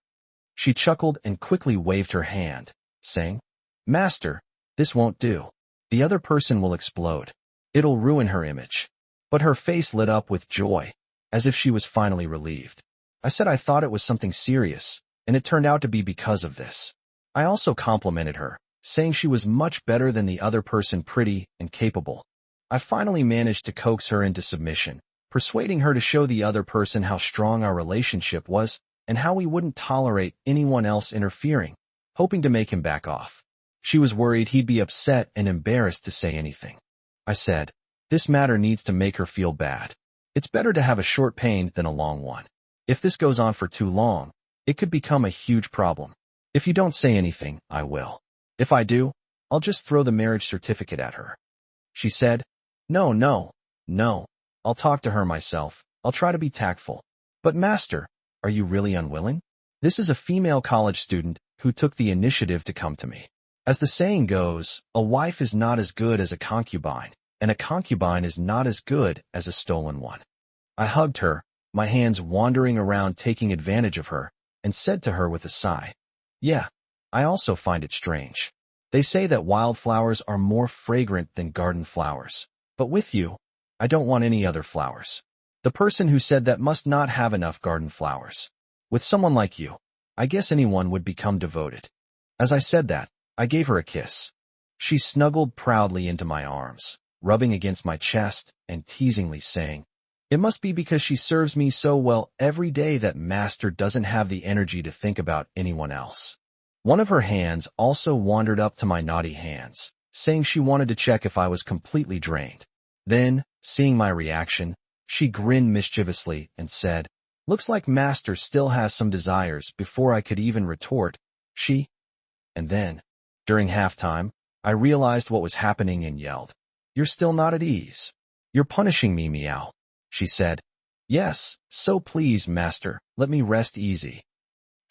She chuckled and quickly waved her hand, saying, "Master, this won't do. The other person will explode. It'll ruin her image." But her face lit up with joy, as if she was finally relieved. I said I thought it was something serious, and it turned out to be because of this. I also complimented her, saying she was much better than the other person, pretty and capable. I finally managed to coax her into submission, persuading her to show the other person how strong our relationship was and how we wouldn't tolerate anyone else interfering, hoping to make him back off. She was worried he'd be upset and embarrassed to say anything. I said, "This matter needs to make her feel bad. It's better to have a short pain than a long one. If this goes on for too long, it could become a huge problem. If you don't say anything, I will." If I do, I'll just throw the marriage certificate at her. She said, No, no, no. I'll talk to her myself. I'll try to be tactful. But master, are you really unwilling? This is a female college student who took the initiative to come to me. As the saying goes, a wife is not as good as a concubine, and a concubine is not as good as a stolen one. I hugged her, my hands wandering around taking advantage of her, and said to her with a sigh, Yeah, I also find it strange. They say that wildflowers are more fragrant than garden flowers. But with you, I don't want any other flowers. The person who said that must not have enough garden flowers. With someone like you, I guess anyone would become devoted. As I said that, I gave her a kiss. She snuggled proudly into my arms, rubbing against my chest and teasingly saying, It must be because she serves me so well every day that master doesn't have the energy to think about anyone else. One of her hands also wandered up to my naughty hands, saying she wanted to check if I was completely drained. Then, seeing my reaction, she grinned mischievously and said, Looks like master still has some desires. Before I could even retort, and then, during halftime, I realized what was happening and yelled, You're still not at ease. You're punishing me, meow. She said, Yes, so please, master, let me rest easy.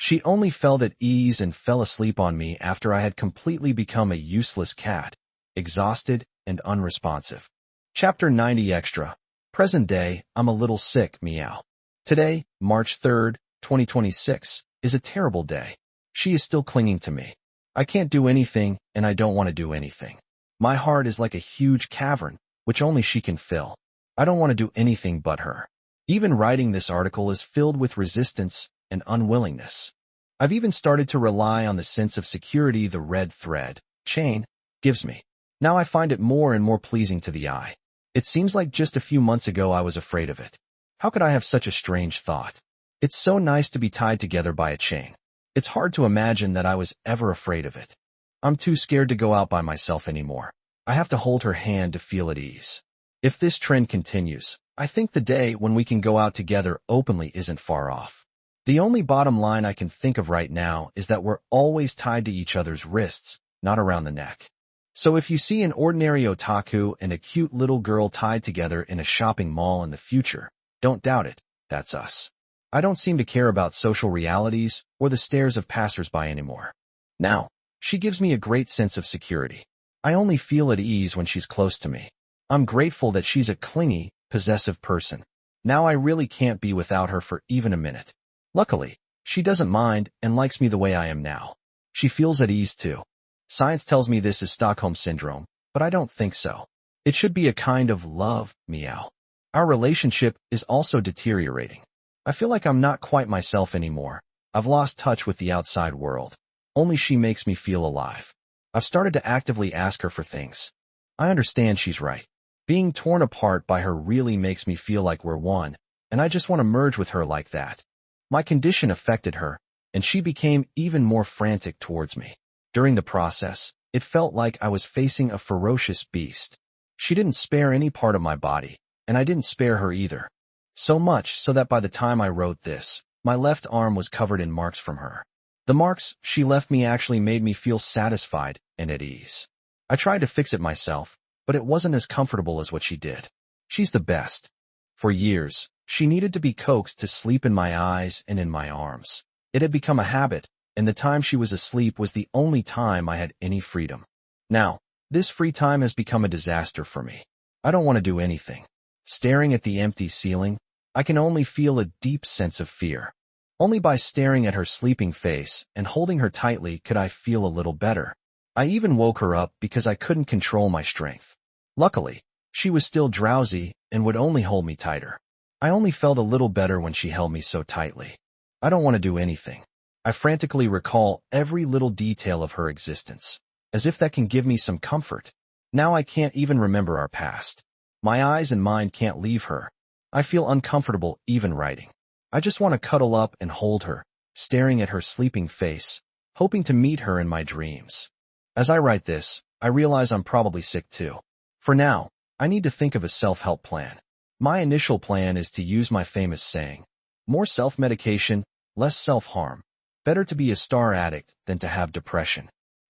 She only felt at ease and fell asleep on me after I had completely become a useless cat, exhausted and unresponsive. Chapter 90 Extra. Present day, I'm a little sick, meow. Today, March 3rd, 2026, is a terrible day. She is still clinging to me. I can't do anything, and I don't want to do anything. My heart is like a huge cavern, which only she can fill. I don't want to do anything but her. Even writing this article is filled with resistance and unwillingness. I've even started to rely on the sense of security the red thread, chain, gives me. Now I find it more and more pleasing to the eye. It seems like just a few months ago I was afraid of it. How could I have such a strange thought? It's so nice to be tied together by a chain. It's hard to imagine that I was ever afraid of it. I'm too scared to go out by myself anymore. I have to hold her hand to feel at ease. If this trend continues, I think the day when we can go out together openly isn't far off. The only bottom line I can think of right now is that we're always tied to each other's wrists, not around the neck. So if you see an ordinary otaku and a cute little girl tied together in a shopping mall in the future, don't doubt it, that's us. I don't seem to care about social realities or the stares of passersby anymore. Now, she gives me a great sense of security. I only feel at ease when she's close to me. I'm grateful that she's a clingy, possessive person. Now I really can't be without her for even a minute. Luckily, she doesn't mind and likes me the way I am now. She feels at ease too. Science tells me this is Stockholm Syndrome, but I don't think so. It should be a kind of love, meow. Our relationship is also deteriorating. I feel like I'm not quite myself anymore. I've lost touch with the outside world. Only she makes me feel alive. I've started to actively ask her for things. I understand she's right. Being torn apart by her really makes me feel like we're one, and I just want to merge with her like that. My condition affected her, and she became even more frantic towards me. During the process, it felt like I was facing a ferocious beast. She didn't spare any part of my body, and I didn't spare her either. So much so that by the time I wrote this, my left arm was covered in marks from her. The marks she left me actually made me feel satisfied and at ease. I tried to fix it myself, but it wasn't as comfortable as what she did. She's the best. For years, she needed to be coaxed to sleep in my eyes and in my arms. It had become a habit, and the time she was asleep was the only time I had any freedom. Now, this free time has become a disaster for me. I don't want to do anything. Staring at the empty ceiling, I can only feel a deep sense of fear. Only by staring at her sleeping face and holding her tightly could I feel a little better. I even woke her up because I couldn't control my strength. Luckily, she was still drowsy and would only hold me tighter. I only felt a little better when she held me so tightly. I don't want to do anything. I frantically recall every little detail of her existence, as if that can give me some comfort. Now I can't even remember our past. My eyes and mind can't leave her. I feel uncomfortable even writing. I just want to cuddle up and hold her, staring at her sleeping face, hoping to meet her in my dreams. As I write this, I realize I'm probably sick too. For now, I need to think of a self-help plan. My initial plan is to use my famous saying, more self-medication, less self-harm. Better to be a star addict than to have depression.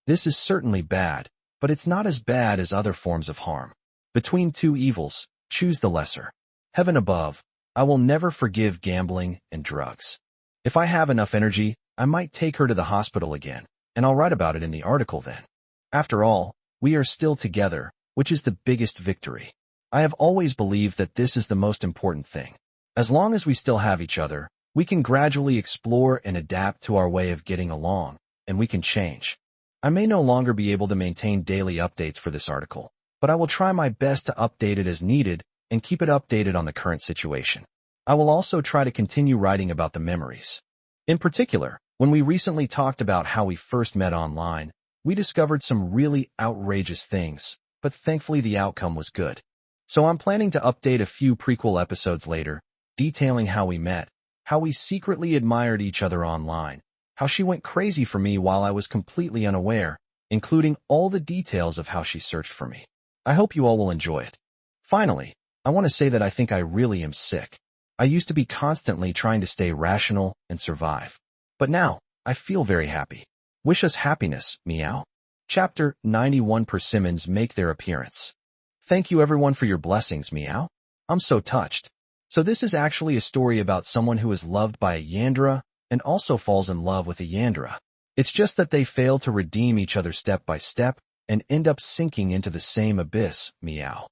This is certainly bad, but it's not as bad as other forms of harm. Between two evils, choose the lesser. Heaven above, I will never forgive gambling and drugs. If I have enough energy, I might take her to the hospital again, and I'll write about it in the article then. After all, we are still together, which is the biggest victory. I have always believed that this is the most important thing. As long as we still have each other, we can gradually explore and adapt to our way of getting along, and we can change. I may no longer be able to maintain daily updates for this article, but I will try my best to update it as needed and keep it updated on the current situation. I will also try to continue writing about the memories. In particular, when we recently talked about how we first met online, we discovered some really outrageous things, but thankfully the outcome was good. So I'm planning to update a few prequel episodes later, detailing how we met, how we secretly admired each other online, how she went crazy for me while I was completely unaware, including all the details of how she searched for me. I hope you all will enjoy it. Finally, I want to say that I think I really am sick. I used to be constantly trying to stay rational and survive. But now, I feel very happy. Wish us happiness, meow. Chapter 91 Persimmons make their appearance. Thank you everyone for your blessings, meow. I'm so touched. So this is actually a story about someone who is loved by a Yandere and also falls in love with a Yandere. It's just that they fail to redeem each other step by step and end up sinking into the same abyss, meow.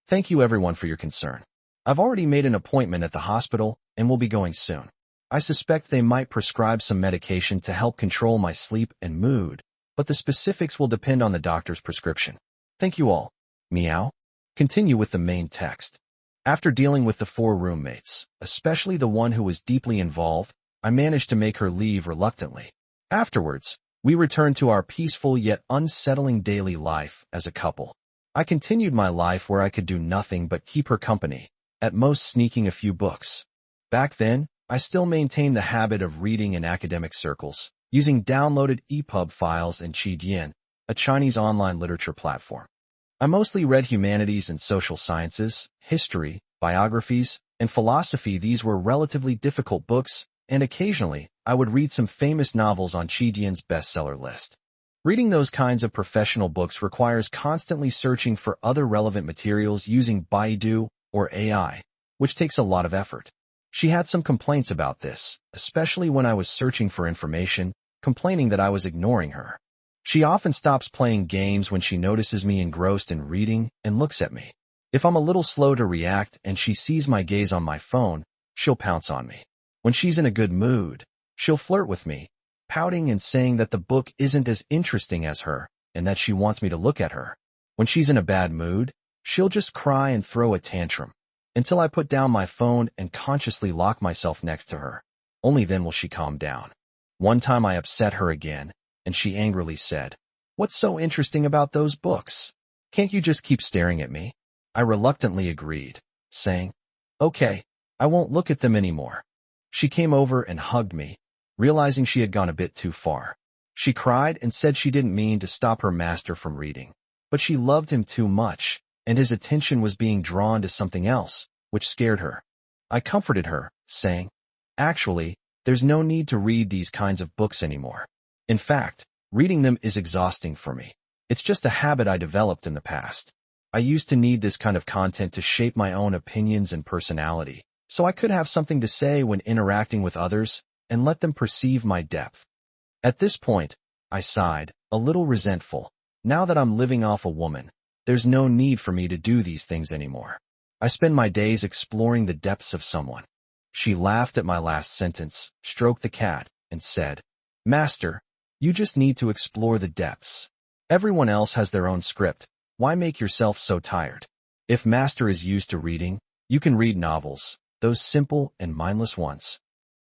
Thank you everyone for your concern. I've already made an appointment at the hospital and will be going soon. I suspect they might prescribe some medication to help control my sleep and mood, but the specifics will depend on the doctor's prescription. Thank you all. Meow. Continue with the main text. After dealing with the 4 roommates, especially the one who was deeply involved, I managed to make her leave reluctantly. Afterwards, we returned to our peaceful yet unsettling daily life as a couple. I continued my life where I could do nothing but keep her company, at most sneaking a few books. Back then, I still maintained the habit of reading in academic circles, using downloaded EPUB files in Qidian, a Chinese online literature platform. I mostly read humanities and social sciences, history, biographies, and philosophy. These were relatively difficult books, and occasionally, I would read some famous novels on Qidian's bestseller list. Reading those kinds of professional books requires constantly searching for other relevant materials using Baidu or AI, which takes a lot of effort. She had some complaints about this, especially when I was searching for information, complaining that I was ignoring her. She often stops playing games when she notices me engrossed in reading and looks at me. If I'm a little slow to react and she sees my gaze on my phone, she'll pounce on me. When she's in a good mood, she'll flirt with me, pouting and saying that the book isn't as interesting as her and that she wants me to look at her. When she's in a bad mood, she'll just cry and throw a tantrum, until I put down my phone and consciously lock myself next to her. Only then will she calm down. One time I upset her again, and she angrily said, "What's so interesting about those books? Can't you just keep staring at me?" I reluctantly agreed, saying, "Okay, I won't look at them anymore." She came over and hugged me, realizing she had gone a bit too far. She cried and said she didn't mean to stop her master from reading, but she loved him too much, and his attention was being drawn to something else, which scared her. I comforted her, saying, "Actually, there's no need to read these kinds of books anymore. In fact, reading them is exhausting for me. It's just a habit I developed in the past. I used to need this kind of content to shape my own opinions and personality, so I could have something to say when interacting with others and let them perceive my depth." At this point, I sighed, a little resentful. Now that I'm living off a woman, there's no need for me to do these things anymore. I spend my days exploring the depths of someone. She laughed at my last sentence, stroked the cat, and said, "Master, you just need to explore the depths. Everyone else has their own script. Why make yourself so tired? If Master is used to reading, you can read novels, those simple and mindless ones."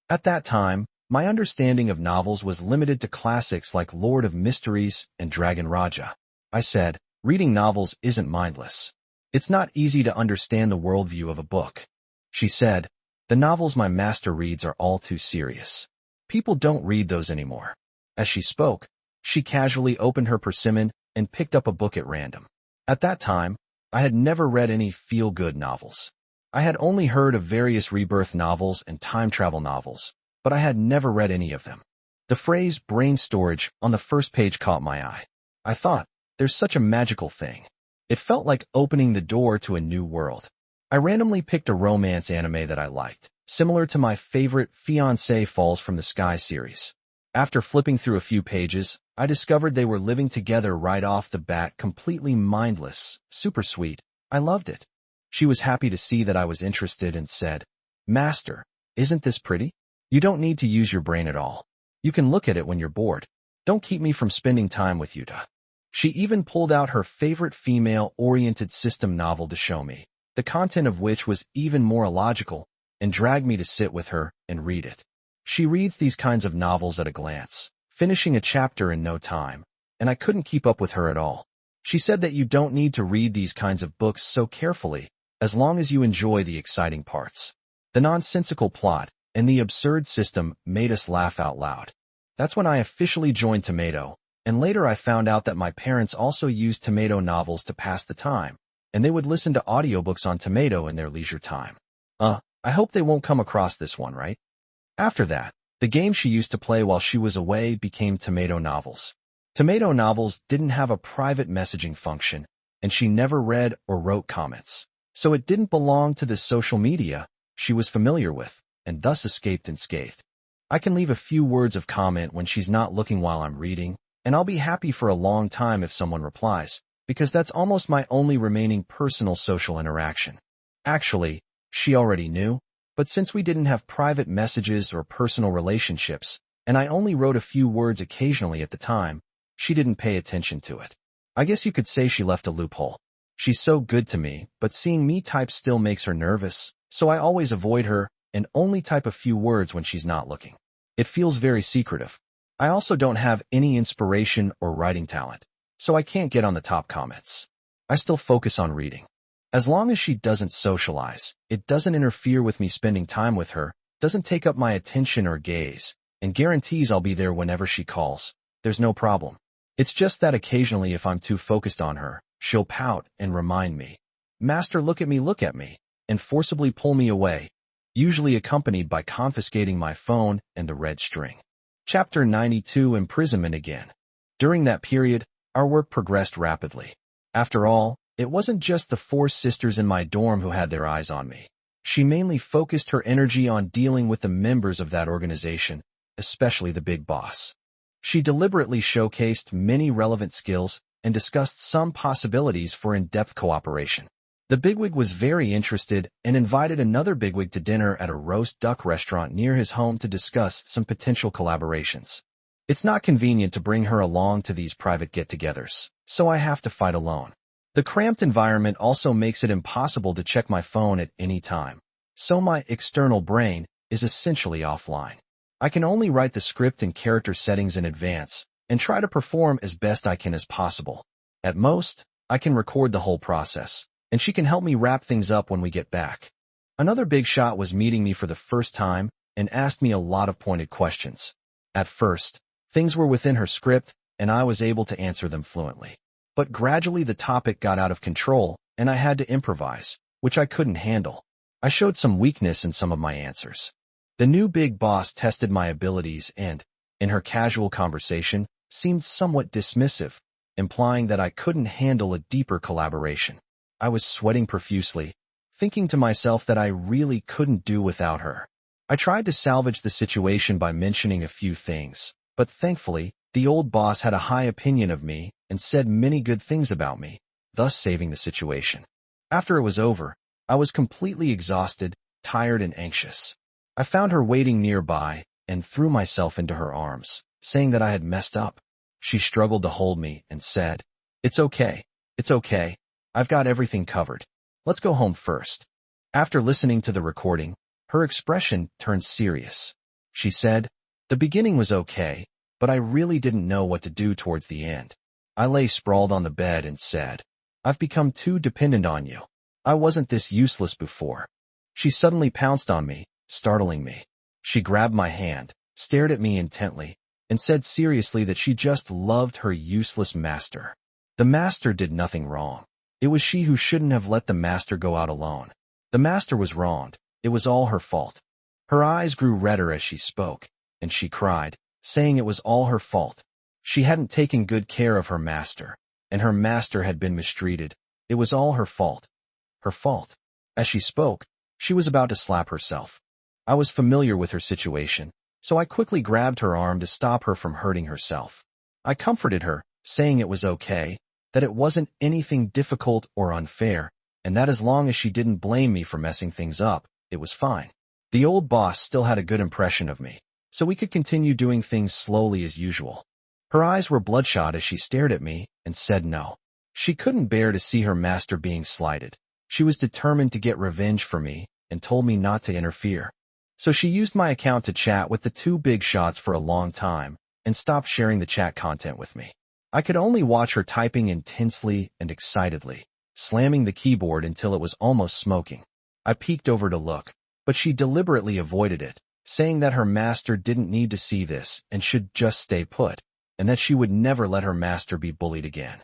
At that time, my understanding of novels was limited to classics like Lord of Mysteries and Dragon Raja. I said, "Reading novels isn't mindless. It's not easy to understand the worldview of a book." She said, "The novels my master reads are all too serious. People don't read those anymore." As she spoke, she casually opened her persimmon and picked up a book at random. At that time, I had never read any feel-good novels. I had only heard of various rebirth novels and time travel novels, but I had never read any of them. The phrase brain storage on the first page caught my eye. I thought, there's such a magical thing. It felt like opening the door to a new world. I randomly picked a romance anime that I liked, similar to my favorite Fiancé Falls from the Sky series. After flipping through a few pages, I discovered they were living together right off the bat, completely mindless, super sweet. I loved it. She was happy to see that I was interested and said, "Master, isn't this pretty? You don't need to use your brain at all. You can look at it when you're bored. Don't keep me from spending time with you." She even pulled out her favorite female-oriented system novel to show me, the content of which was even more illogical, and dragged me to sit with her and read it. She reads these kinds of novels at a glance, finishing a chapter in no time, and I couldn't keep up with her at all. She said that you don't need to read these kinds of books so carefully, as long as you enjoy the exciting parts. The nonsensical plot and the absurd system made us laugh out loud. That's when I officially joined Tomato, and later I found out that my parents also used Tomato novels to pass the time, and they would listen to audiobooks on Tomato in their leisure time. I hope they won't come across this one, right? After that, the game she used to play while she was away became Tomato novels. Tomato novels didn't have a private messaging function, and she never read or wrote comments, so it didn't belong to the social media she was familiar with, and thus escaped unscathed. I can leave a few words of comment when she's not looking while I'm reading, and I'll be happy for a long time if someone replies, because that's almost my only remaining personal social interaction. Actually, she already knew, but since we didn't have private messages or personal relationships, and I only wrote a few words occasionally at the time, she didn't pay attention to it. I guess you could say she left a loophole. She's so good to me, but seeing me type still makes her nervous, so I always avoid her and only type a few words when she's not looking. It feels very secretive. I also don't have any inspiration or writing talent, so I can't get on the top comments. I still focus on reading. As long as she doesn't socialize, it doesn't interfere with me spending time with her, doesn't take up my attention or gaze, and guarantees I'll be there whenever she calls. There's no problem. It's just that occasionally if I'm too focused on her, she'll pout and remind me, "Master, look at me," and forcibly pull me away, usually accompanied by confiscating my phone and the red string. Chapter 92: Imprisonment Again. During that period, our work progressed rapidly. After all, it wasn't just the 4 sisters in my dorm who had their eyes on me. She mainly focused her energy on dealing with the members of that organization, especially the big boss. She deliberately showcased many relevant skills and discussed some possibilities for in-depth cooperation. The bigwig was very interested and invited another bigwig to dinner at a roast duck restaurant near his home to discuss some potential collaborations. It's not convenient to bring her along to these private get-togethers, so I have to fight alone. The cramped environment also makes it impossible to check my phone at any time, so my external brain is essentially offline. I can only write the script and character settings in advance and try to perform as best I can as possible. At most, I can record the whole process, and she can help me wrap things up when we get back. Another big shot was meeting me for the first time and asked me a lot of pointed questions. At first, things were within her script, and I was able to answer them fluently. But gradually the topic got out of control, and I had to improvise, which I couldn't handle. I showed some weakness in some of my answers. The new big boss tested my abilities and, in her casual conversation, seemed somewhat dismissive, implying that I couldn't handle a deeper collaboration. I was sweating profusely, thinking to myself that I really couldn't do without her. I tried to salvage the situation by mentioning a few things, but thankfully, the old boss had a high opinion of me and said many good things about me, thus saving the situation. After it was over, I was completely exhausted, tired, and anxious. I found her waiting nearby and threw myself into her arms, saying that I had messed up. She struggled to hold me and said, It's okay. I've got everything covered. Let's go home first." After listening to the recording, her expression turned serious. She said, "The beginning was okay, but I really didn't know what to do towards the end. I lay sprawled on the bed and said, I've become too dependent on you. I wasn't this useless before." She suddenly pounced on me, startling me. She grabbed my hand, stared at me intently, and said seriously that she just loved her useless master. The master did nothing wrong. It was she who shouldn't have let the master go out alone. The master was wronged. It was all her fault. Her eyes grew redder as she spoke, and she cried, saying it was all her fault. She hadn't taken good care of her master, and her master had been mistreated. It was all her fault. Her fault. As she spoke, she was about to slap herself. I was familiar with her situation, so I quickly grabbed her arm to stop her from hurting herself. I comforted her, saying it was okay, that it wasn't anything difficult or unfair, and that as long as she didn't blame me for messing things up, it was fine. The old boss still had a good impression of me, so we could continue doing things slowly as usual. Her eyes were bloodshot as she stared at me and said no. She couldn't bear to see her master being slighted. She was determined to get revenge for me and told me not to interfere. So she used my account to chat with the two big shots for a long time and stopped sharing the chat content with me. I could only watch her typing intensely and excitedly, slamming the keyboard until it was almost smoking. I peeked over to look, but she deliberately avoided it, saying that her master didn't need to see this and should just stay put, and that she would never let her master be bullied again.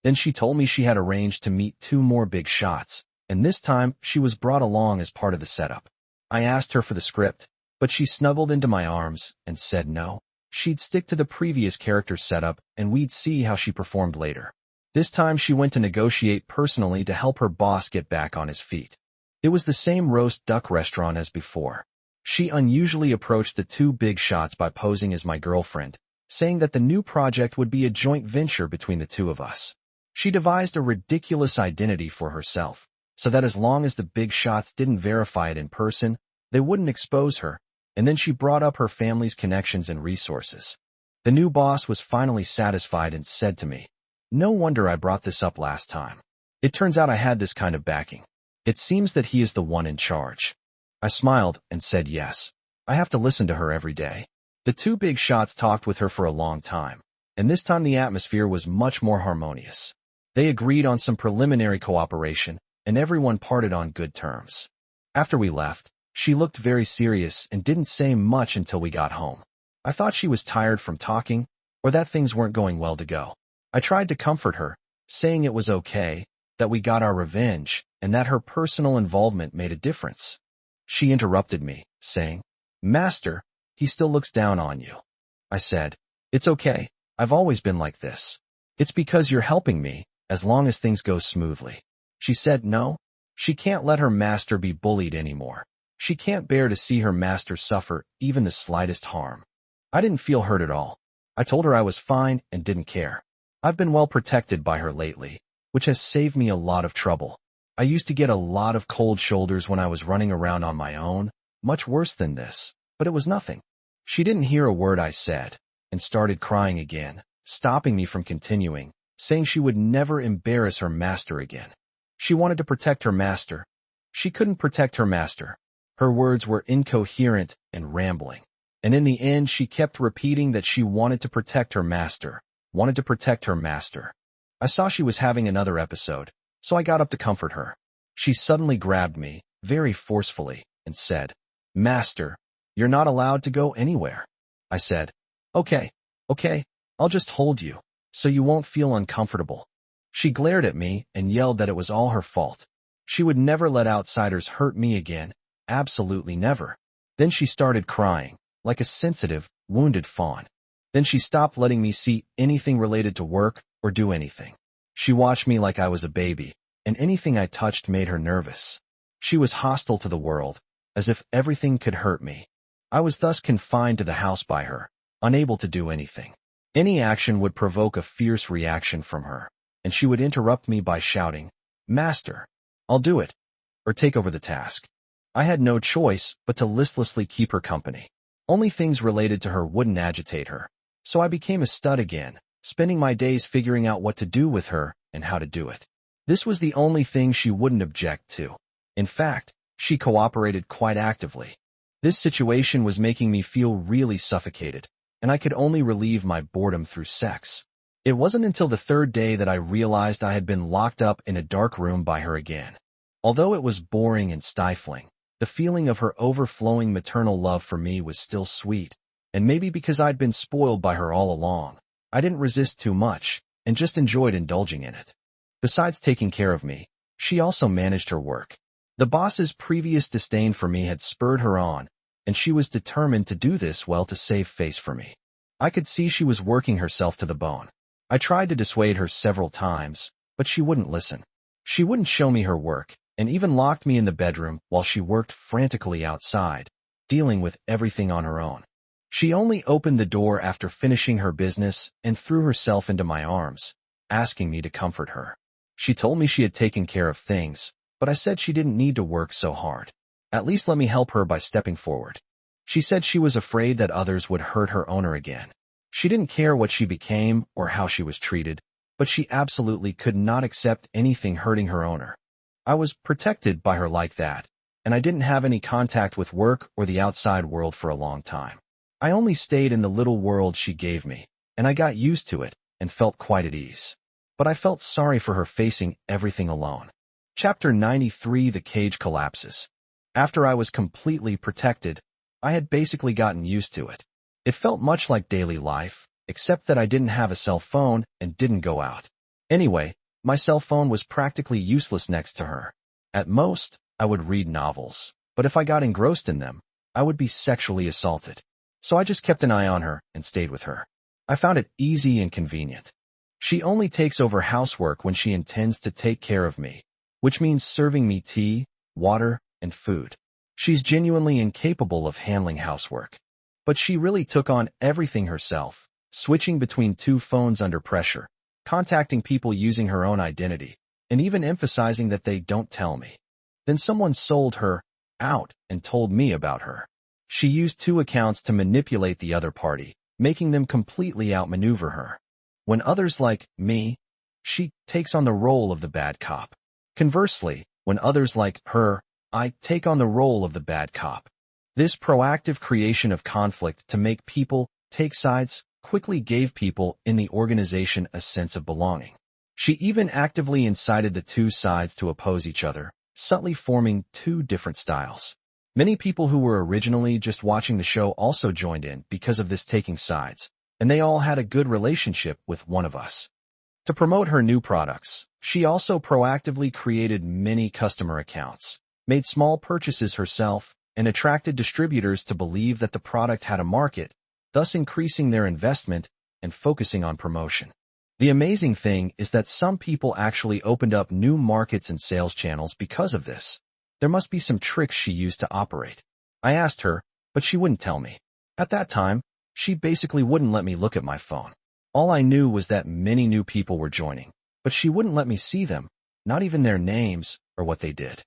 Then she told me she had arranged to meet two more big shots, and this time she was brought along as part of the setup. I asked her for the script, but she snuggled into my arms and said no. She'd stick to the previous character setup and we'd see how she performed later. This time she went to negotiate personally to help her boss get back on his feet. It was the same roast duck restaurant as before. She unusually approached the two big shots by posing as my girlfriend, saying that the new project would be a joint venture between the two of us. She devised a ridiculous identity for herself, so that as long as the big shots didn't verify it in person, they wouldn't expose her, and then she brought up her family's connections and resources. The new boss was finally satisfied and said to me, "No wonder I brought this up last time. It turns out I had this kind of backing. It seems that he is the one in charge." I smiled and said yes. I have to listen to her every day. The two big shots talked with her for a long time, and this time the atmosphere was much more harmonious. They agreed on some preliminary cooperation, and everyone parted on good terms. After we left, she looked very serious and didn't say much until we got home. I thought she was tired from talking, or that things weren't going well to go. I tried to comfort her, saying it was okay, that we got our revenge, and that her personal involvement made a difference. She interrupted me, saying, "Master, he still looks down on you." I said, "It's okay, I've always been like this. It's because you're helping me, as long as things go smoothly." She said no, she can't let her master be bullied anymore. She can't bear to see her master suffer even the slightest harm. I didn't feel hurt at all. I told her I was fine and didn't care. I've been well protected by her lately, which has saved me a lot of trouble. I used to get a lot of cold shoulders when I was running around on my own, much worse than this, but it was nothing. She didn't hear a word I said, and started crying again, stopping me from continuing, saying she would never embarrass her master again. She wanted to protect her master. She couldn't protect her master. Her words were incoherent and rambling, and in the end she kept repeating that she wanted to protect her master, wanted to protect her master. I saw she was having another episode, so I got up to comfort her. She suddenly grabbed me, very forcefully, and said, "Master, you're not allowed to go anywhere." I said, Okay, I'll just hold you, so you won't feel uncomfortable." She glared at me and yelled that it was all her fault. She would never let outsiders hurt me again, absolutely never. Then she started crying, like a sensitive, wounded fawn. Then she stopped letting me see anything related to work or do anything. She watched me like I was a baby, and anything I touched made her nervous. She was hostile to the world, as if everything could hurt me. I was thus confined to the house by her, unable to do anything. Any action would provoke a fierce reaction from her, and she would interrupt me by shouting, "Master, I'll do it," or take over the task. I had no choice but to listlessly keep her company. Only things related to her wouldn't agitate her, so I became a stud again, spending my days figuring out what to do with her and how to do it. This was the only thing she wouldn't object to. In fact, she cooperated quite actively. This situation was making me feel really suffocated, and I could only relieve my boredom through sex. It wasn't until the third day that I realized I had been locked up in a dark room by her again. Although it was boring and stifling, the feeling of her overflowing maternal love for me was still sweet, and maybe because I'd been spoiled by her all along, I didn't resist too much, and just enjoyed indulging in it. Besides taking care of me, she also managed her work. The boss's previous disdain for me had spurred her on, and she was determined to do this well to save face for me. I could see she was working herself to the bone. I tried to dissuade her several times, but she wouldn't listen. She wouldn't show me her work, and even locked me in the bedroom while she worked frantically outside, dealing with everything on her own. She only opened the door after finishing her business and threw herself into my arms, asking me to comfort her. She told me she had taken care of things, but I said she didn't need to work so hard. At least let me help her by stepping forward. She said she was afraid that others would hurt her owner again. She didn't care what she became or how she was treated, but she absolutely could not accept anything hurting her owner. I was protected by her like that, and I didn't have any contact with work or the outside world for a long time. I only stayed in the little world she gave me, and I got used to it and felt quite at ease. But I felt sorry for her facing everything alone. Chapter 93: The Cage Collapses. After I was completely protected, I had basically gotten used to it. It felt much like daily life, except that I didn't have a cell phone and didn't go out. Anyway, my cell phone was practically useless next to her. At most, I would read novels, but if I got engrossed in them, I would be sexually assaulted. So I just kept an eye on her and stayed with her. I found it easy and convenient. She only takes over housework when she intends to take care of me, which means serving me tea, water, and food. She's genuinely incapable of handling housework. But she really took on everything herself, switching between two phones under pressure, contacting people using her own identity, and even emphasizing that they don't tell me. Then someone sold her out and told me about her. She used two accounts to manipulate the other party, making them completely outmaneuver her. When others like me, she takes on the role of the bad cop. Conversely, when others like her, I take on the role of the bad cop. This proactive creation of conflict to make people take sides quickly gave people in the organization a sense of belonging. She even actively incited the two sides to oppose each other, subtly forming two different styles. Many people who were originally just watching the show also joined in because of this taking sides, and they all had a good relationship with one of us. To promote her new products, she also proactively created many customer accounts, made small purchases herself, and attracted distributors to believe that the product had a market, thus increasing their investment and focusing on promotion. The amazing thing is that some people actually opened up new markets and sales channels because of this. There must be some tricks she used to operate. I asked her, but she wouldn't tell me. At that time, she basically wouldn't let me look at my phone. All I knew was that many new people were joining, but she wouldn't let me see them, not even their names or what they did.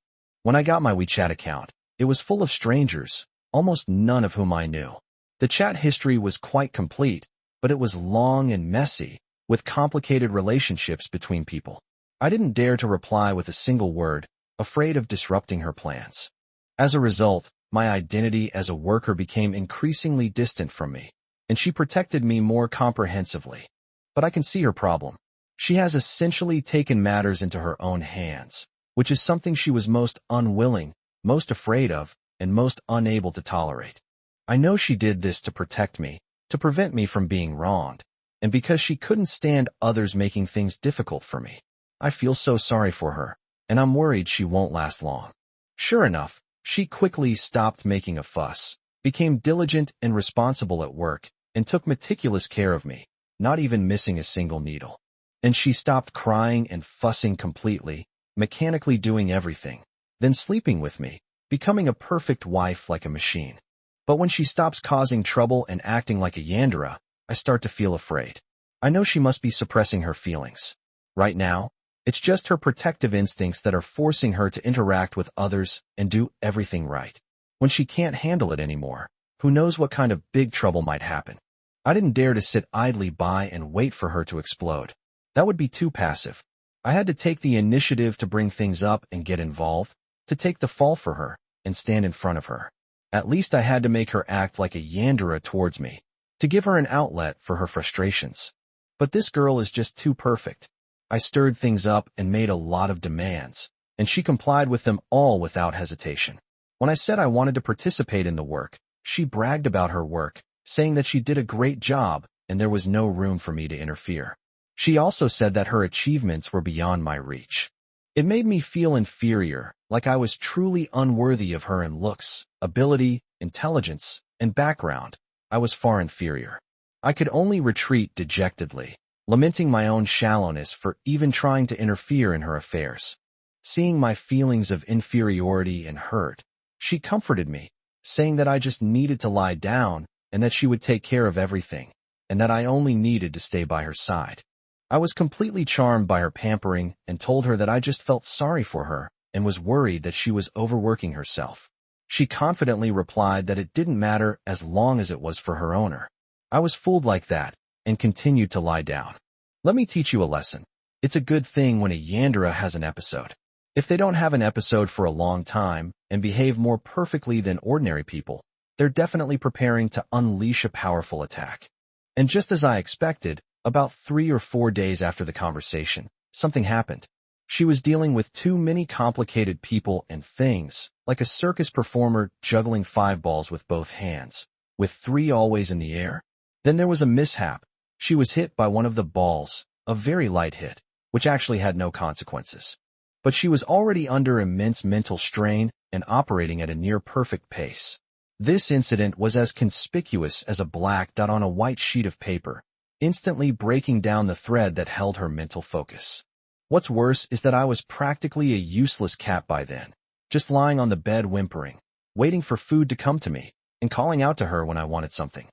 When I got my WeChat account, it was full of strangers, almost none of whom I knew. The chat history was quite complete, but it was long and messy, with complicated relationships between people. I didn't dare to reply with a single word, afraid of disrupting her plans. As a result, my identity as a worker became increasingly distant from me, and she protected me more comprehensively. But I can see her problem. She has essentially taken matters into her own hands, which is something she was most unwilling, most afraid of, and most unable to tolerate. I know she did this to protect me, to prevent me from being wronged, and because she couldn't stand others making things difficult for me. I feel so sorry for her, and I'm worried she won't last long. Sure enough, she quickly stopped making a fuss, became diligent and responsible at work, and took meticulous care of me, not even missing a single needle. And she stopped crying and fussing completely, mechanically doing everything, then sleeping with me, becoming a perfect wife like a machine. But when she stops causing trouble and acting like a Yandere, I start to feel afraid. I know she must be suppressing her feelings. Right now, it's just her protective instincts that are forcing her to interact with others and do everything right. When she can't handle it anymore, who knows what kind of big trouble might happen. I didn't dare to sit idly by and wait for her to explode. That would be too passive. I had to take the initiative to bring things up and get involved, to take the fall for her and stand in front of her. At least I had to make her act like a Yandere towards me, to give her an outlet for her frustrations. But this girl is just too perfect. I stirred things up and made a lot of demands, and she complied with them all without hesitation. When I said I wanted to participate in the work, she bragged about her work, saying that she did a great job and there was no room for me to interfere. She also said that her achievements were beyond my reach. It made me feel inferior, like I was truly unworthy of her in looks, ability, intelligence, and background. I was far inferior. I could only retreat dejectedly, lamenting my own shallowness for even trying to interfere in her affairs. Seeing my feelings of inferiority and hurt, she comforted me, saying that I just needed to lie down and that she would take care of everything, and that I only needed to stay by her side. I was completely charmed by her pampering and told her that I just felt sorry for her and was worried that she was overworking herself. She confidently replied that it didn't matter as long as it was for her owner. I was fooled like that and continued to lie down. Let me teach you a lesson. It's a good thing when a Yandere has an episode. If they don't have an episode for a long time and behave more perfectly than ordinary people, they're definitely preparing to unleash a powerful attack. And just as I expected, about 3 or 4 days after the conversation, something happened. She was dealing with too many complicated people and things, like a circus performer juggling 5 balls with both hands, with 3 always in the air. Then there was a mishap. She was hit by one of the balls, a very light hit, which actually had no consequences. But she was already under immense mental strain and operating at a near-perfect pace. This incident was as conspicuous as a black dot on a white sheet of paper, instantly breaking down the thread that held her mental focus. What's worse is that I was practically a useless cat by then, just lying on the bed whimpering, waiting for food to come to me, and calling out to her when I wanted something.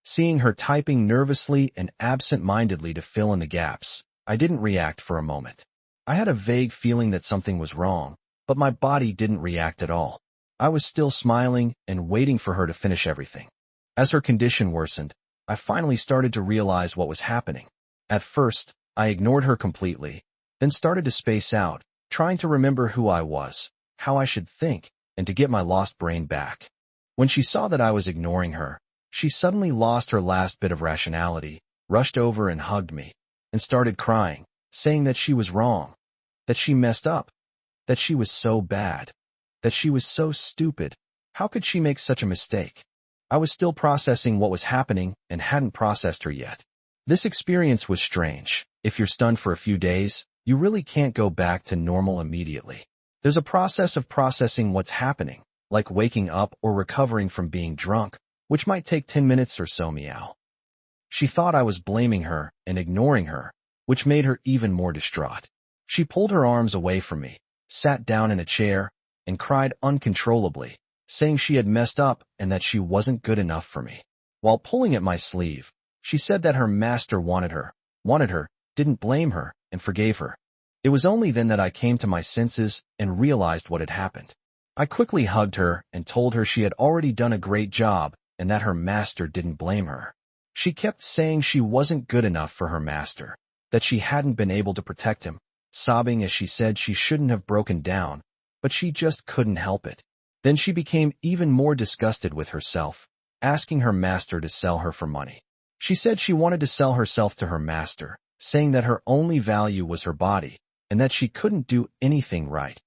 Seeing her typing nervously and absent-mindedly to fill in the gaps, I didn't react for a moment. I had a vague feeling that something was wrong, but my body didn't react at all. I was still smiling and waiting for her to finish everything. As her condition worsened, I finally started to realize what was happening. At first, I ignored her completely, then started to space out, trying to remember who I was, how I should think, and to get my lost brain back. When she saw that I was ignoring her, she suddenly lost her last bit of rationality, rushed over and hugged me, and started crying, saying that she was wrong, that she messed up, that she was so bad, that she was so stupid. How could she make such a mistake? I was still processing what was happening and hadn't processed her yet. This experience was strange. If you're stunned for a few days, you really can't go back to normal immediately. There's a process of processing what's happening, like waking up or recovering from being drunk, which might take 10 minutes or so. Meow. She thought I was blaming her and ignoring her, which made her even more distraught. She pulled her arms away from me, sat down in a chair, and cried uncontrollably, saying she had messed up and that she wasn't good enough for me. While pulling at my sleeve, she said that her master wanted her, didn't blame her, and forgave her. It was only then that I came to my senses and realized what had happened. I quickly hugged her and told her she had already done a great job and that her master didn't blame her. She kept saying she wasn't good enough for her master, that she hadn't been able to protect him, sobbing as she said she shouldn't have broken down, but she just couldn't help it. Then she became even more disgusted with herself, asking her master to sell her for money. She said she wanted to sell herself to her master, saying that her only value was her body, and that she couldn't do anything right.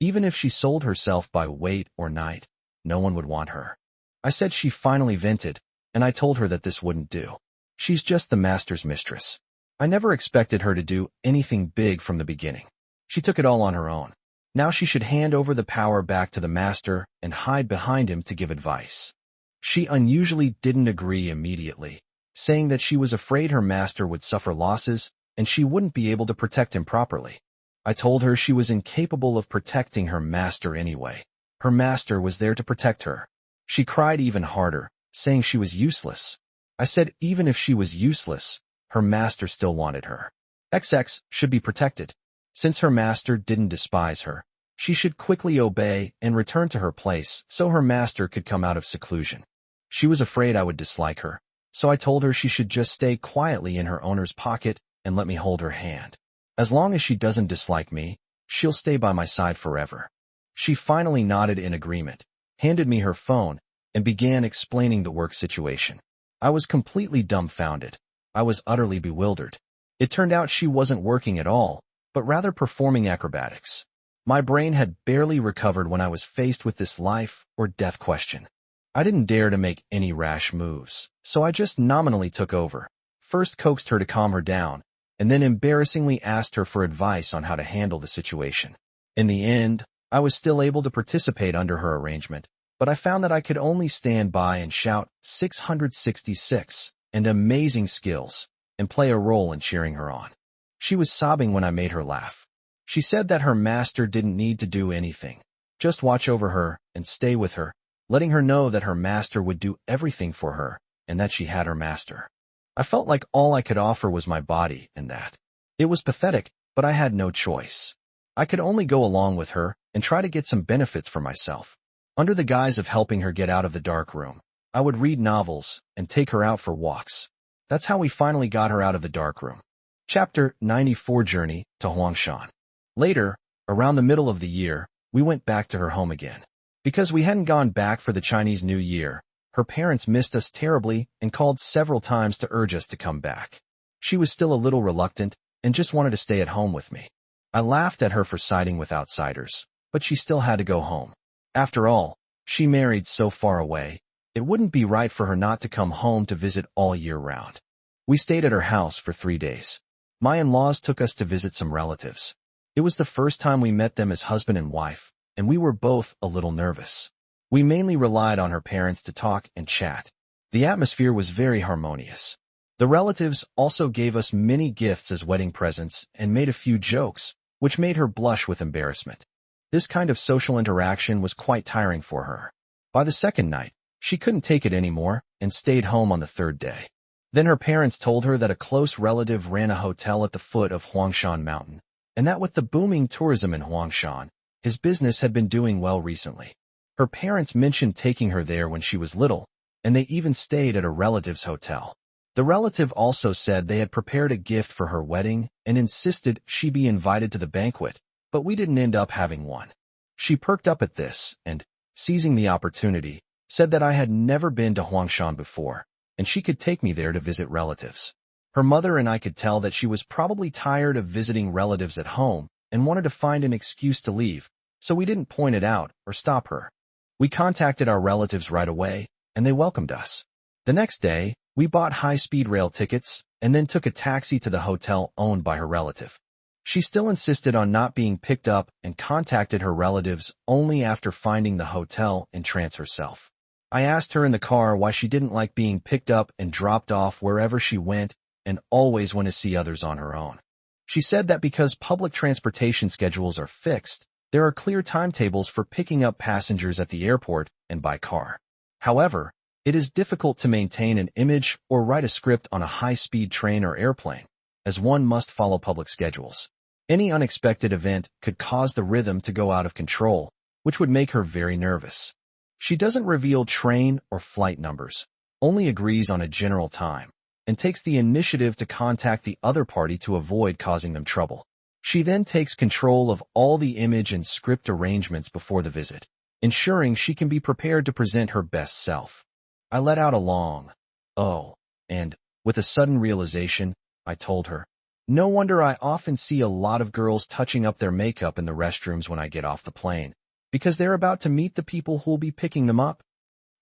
Even if she sold herself by weight or night, no one would want her. I said she finally vented, and I told her that this wouldn't do. She's just the master's mistress. I never expected her to do anything big from the beginning. She took it all on her own. Now she should hand over the power back to the master and hide behind him to give advice. She unusually didn't agree immediately, saying that she was afraid her master would suffer losses and she wouldn't be able to protect him properly. I told her she was incapable of protecting her master anyway. Her master was there to protect her. She cried even harder, saying she was useless. I said even if she was useless, her master still wanted her. XX should be protected. Since her master didn't despise her, she should quickly obey and return to her place so her master could come out of seclusion. She was afraid I would dislike her, so I told her she should just stay quietly in her owner's pocket and let me hold her hand. As long as she doesn't dislike me, she'll stay by my side forever. She finally nodded in agreement, handed me her phone, and began explaining the work situation. I was completely dumbfounded. I was utterly bewildered. It turned out she wasn't working at all, but rather performing acrobatics. My brain had barely recovered when I was faced with this life or death question. I didn't dare to make any rash moves, so I just nominally took over, first coaxed her to calm her down, and then embarrassingly asked her for advice on how to handle the situation. In the end, I was still able to participate under her arrangement, but I found that I could only stand by and shout 666 and amazing skills, and play a role in cheering her on. She was sobbing when I made her laugh. She said that her master didn't need to do anything, just watch over her and stay with her, letting her know that her master would do everything for her and that she had her master. I felt like all I could offer was my body and that. It was pathetic, but I had no choice. I could only go along with her and try to get some benefits for myself. Under the guise of helping her get out of the dark room, I would read novels and take her out for walks. That's how we finally got her out of the dark room. Chapter 94 Journey to Huangshan. Later, around the middle of the year, we went back to her home again. Because we hadn't gone back for the Chinese New Year, her parents missed us terribly and called several times to urge us to come back. She was still a little reluctant and just wanted to stay at home with me. I laughed at her for siding with outsiders, but she still had to go home. After all, she married so far away, it wouldn't be right for her not to come home to visit all year round. We stayed at her house for 3 days. My in-laws took us to visit some relatives. It was the first time we met them as husband and wife, and we were both a little nervous. We mainly relied on her parents to talk and chat. The atmosphere was very harmonious. The relatives also gave us many gifts as wedding presents and made a few jokes, which made her blush with embarrassment. This kind of social interaction was quite tiring for her. By the second night, she couldn't take it anymore and stayed home on the third day. Then her parents told her that a close relative ran a hotel at the foot of Huangshan Mountain, and that with the booming tourism in Huangshan, his business had been doing well recently. Her parents mentioned taking her there when she was little, and they even stayed at a relative's hotel. The relative also said they had prepared a gift for her wedding and insisted she be invited to the banquet, but we didn't end up having one. She perked up at this and, seizing the opportunity, said that I had never been to Huangshan before, and she could take me there to visit relatives. Her mother and I could tell that she was probably tired of visiting relatives at home and wanted to find an excuse to leave, so we didn't point it out or stop her. We contacted our relatives right away, and they welcomed us. The next day, we bought high-speed rail tickets and then took a taxi to the hotel owned by her relative. She still insisted on not being picked up and contacted her relatives only after finding the hotel in trance herself. I asked her in the car why she didn't like being picked up and dropped off wherever she went and always went to see others on her own. She said that because public transportation schedules are fixed, there are clear timetables for picking up passengers at the airport and by car. However, it is difficult to maintain an image or write a script on a high-speed train or airplane, as one must follow public schedules. Any unexpected event could cause the rhythm to go out of control, which would make her very nervous. She doesn't reveal train or flight numbers, only agrees on a general time, and takes the initiative to contact the other party to avoid causing them trouble. She then takes control of all the image and script arrangements before the visit, ensuring she can be prepared to present her best self. I let out a long, "Oh," and, with a sudden realization, I told her, "No wonder I often see a lot of girls touching up their makeup in the restrooms when I get off the plane, because they're about to meet the people who'll be picking them up."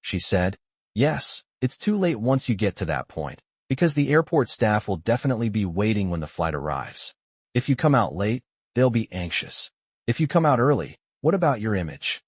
She said, "Yes, it's too late once you get to that point, because the airport staff will definitely be waiting when the flight arrives. If you come out late, they'll be anxious. If you come out early, what about your image?"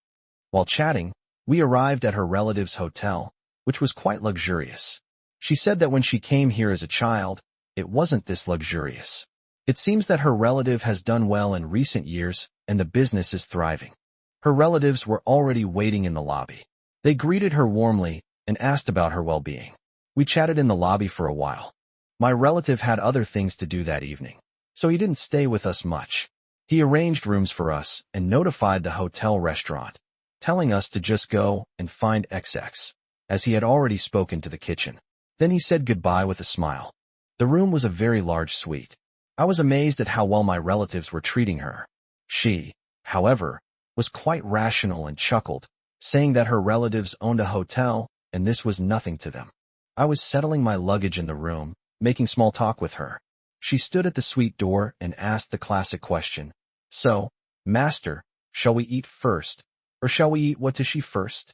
While chatting, we arrived at her relative's hotel, which was quite luxurious. She said that when she came here as a child, it wasn't this luxurious. It seems that her relative has done well in recent years and the business is thriving. Her relatives were already waiting in the lobby. They greeted her warmly and asked about her well-being. We chatted in the lobby for a while. My relative had other things to do that evening, so he didn't stay with us much. He arranged rooms for us and notified the hotel restaurant, telling us to just go and find XX, as he had already spoken to the kitchen. Then he said goodbye with a smile. The room was a very large suite. I was amazed at how well my relatives were treating her. She, however, was quite rational and chuckled, saying that her relatives owned a hotel and this was nothing to them. I was settling my luggage in the room, making small talk with her. She stood at the suite door and asked the classic question, "So, master, shall we eat first, or shall we eat what to she first?"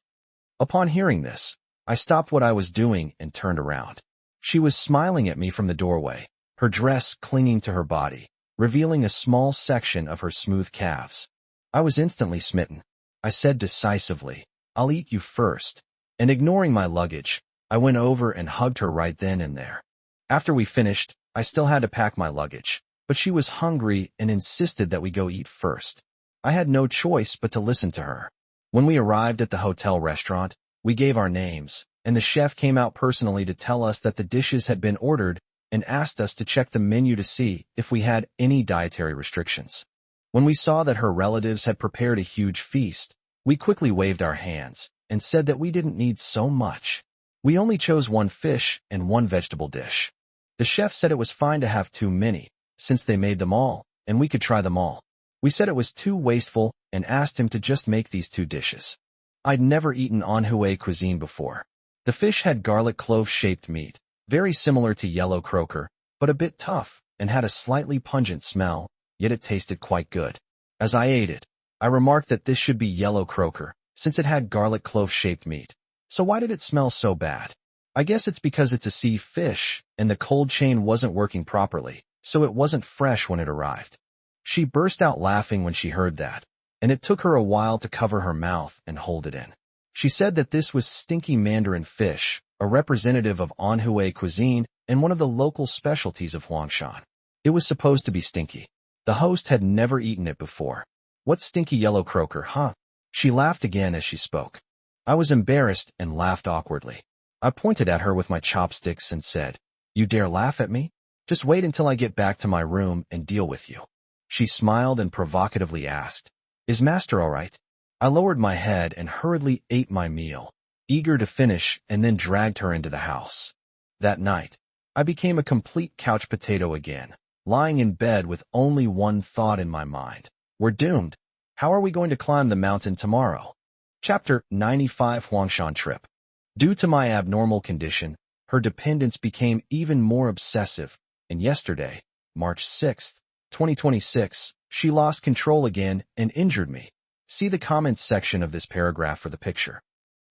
Upon hearing this, I stopped what I was doing and turned around. She was smiling at me from the doorway, her dress clinging to her body, revealing a small section of her smooth calves. I was instantly smitten. I said decisively, "I'll eat you first," and ignoring my luggage, I went over and hugged her right then and there. After we finished, I still had to pack my luggage, but she was hungry and insisted that we go eat first. I had no choice but to listen to her. When we arrived at the hotel restaurant, we gave our names, and the chef came out personally to tell us that the dishes had been ordered and asked us to check the menu to see if we had any dietary restrictions. When we saw that her relatives had prepared a huge feast, we quickly waved our hands and said that we didn't need so much. We only chose one fish and one vegetable dish. The chef said it was fine to have too many, since they made them all, and we could try them all. We said it was too wasteful and asked him to just make these 2 dishes. I'd never eaten Manhwa cuisine before. The fish had garlic clove-shaped meat, very similar to yellow croaker, but a bit tough and had a slightly pungent smell, yet it tasted quite good. As I ate it, I remarked that this should be yellow croaker, since it had garlic clove-shaped meat. So why did it smell so bad? I guess it's because it's a sea fish, and the cold chain wasn't working properly, so it wasn't fresh when it arrived. She burst out laughing when she heard that, and it took her a while to cover her mouth and hold it in. She said that this was stinky mandarin fish, a representative of Manhwa cuisine and one of the local specialties of Huangshan. It was supposed to be stinky. The host had never eaten it before. What stinky yellow croaker, huh? She laughed again as she spoke. I was embarrassed and laughed awkwardly. I pointed at her with my chopsticks and said, "You dare laugh at me? Just wait until I get back to my room and deal with you." She smiled and provocatively asked, "Is master all right?" I lowered my head and hurriedly ate my meal, eager to finish, and then dragged her into the house. That night, I became a complete couch potato again, lying in bed with only one thought in my mind. We're doomed. How are we going to climb the mountain tomorrow? Chapter 95 Huangshan Trip. Due to my abnormal condition, her dependence became even more obsessive, and yesterday, March 6, 2026, she lost control again and injured me. See the comments section of this paragraph for the picture.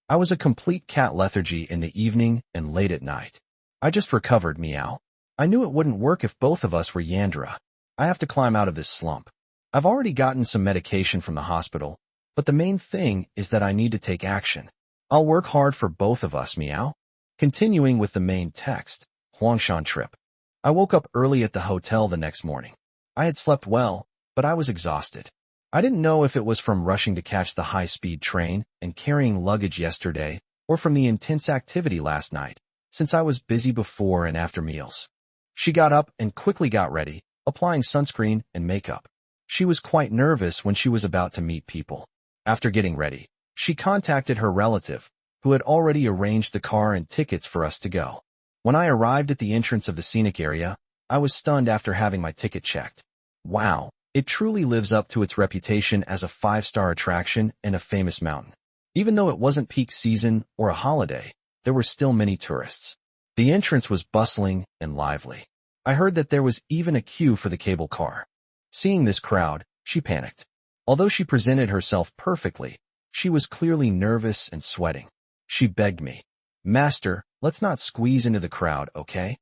I was a complete cat lethargy in the evening and late at night. I just recovered, meow. I knew it wouldn't work if both of us were Yandere. I have to climb out of this slump. I've already gotten some medication from the hospital, but the main thing is that I need to take action. I'll work hard for both of us, meow. Continuing with the main text, Huangshan Trip. I woke up early at the hotel the next morning. I had slept well, but I was exhausted. I didn't know if it was from rushing to catch the high-speed train and carrying luggage yesterday, or from the intense activity last night, since I was busy before and after meals. She got up and quickly got ready, applying sunscreen and makeup. She was quite nervous when she was about to meet people. After getting ready, she contacted her relative, who had already arranged the car and tickets for us to go. When I arrived at the entrance of the scenic area, I was stunned after having my ticket checked. Wow, it truly lives up to its reputation as a 5-star attraction and a famous mountain. Even though it wasn't peak season or a holiday, there were still many tourists. The entrance was bustling and lively. I heard that there was even a queue for the cable car. Seeing this crowd, she panicked. Although she presented herself perfectly, she was clearly nervous and sweating. She begged me, "Master, let's not squeeze into the crowd, okay?"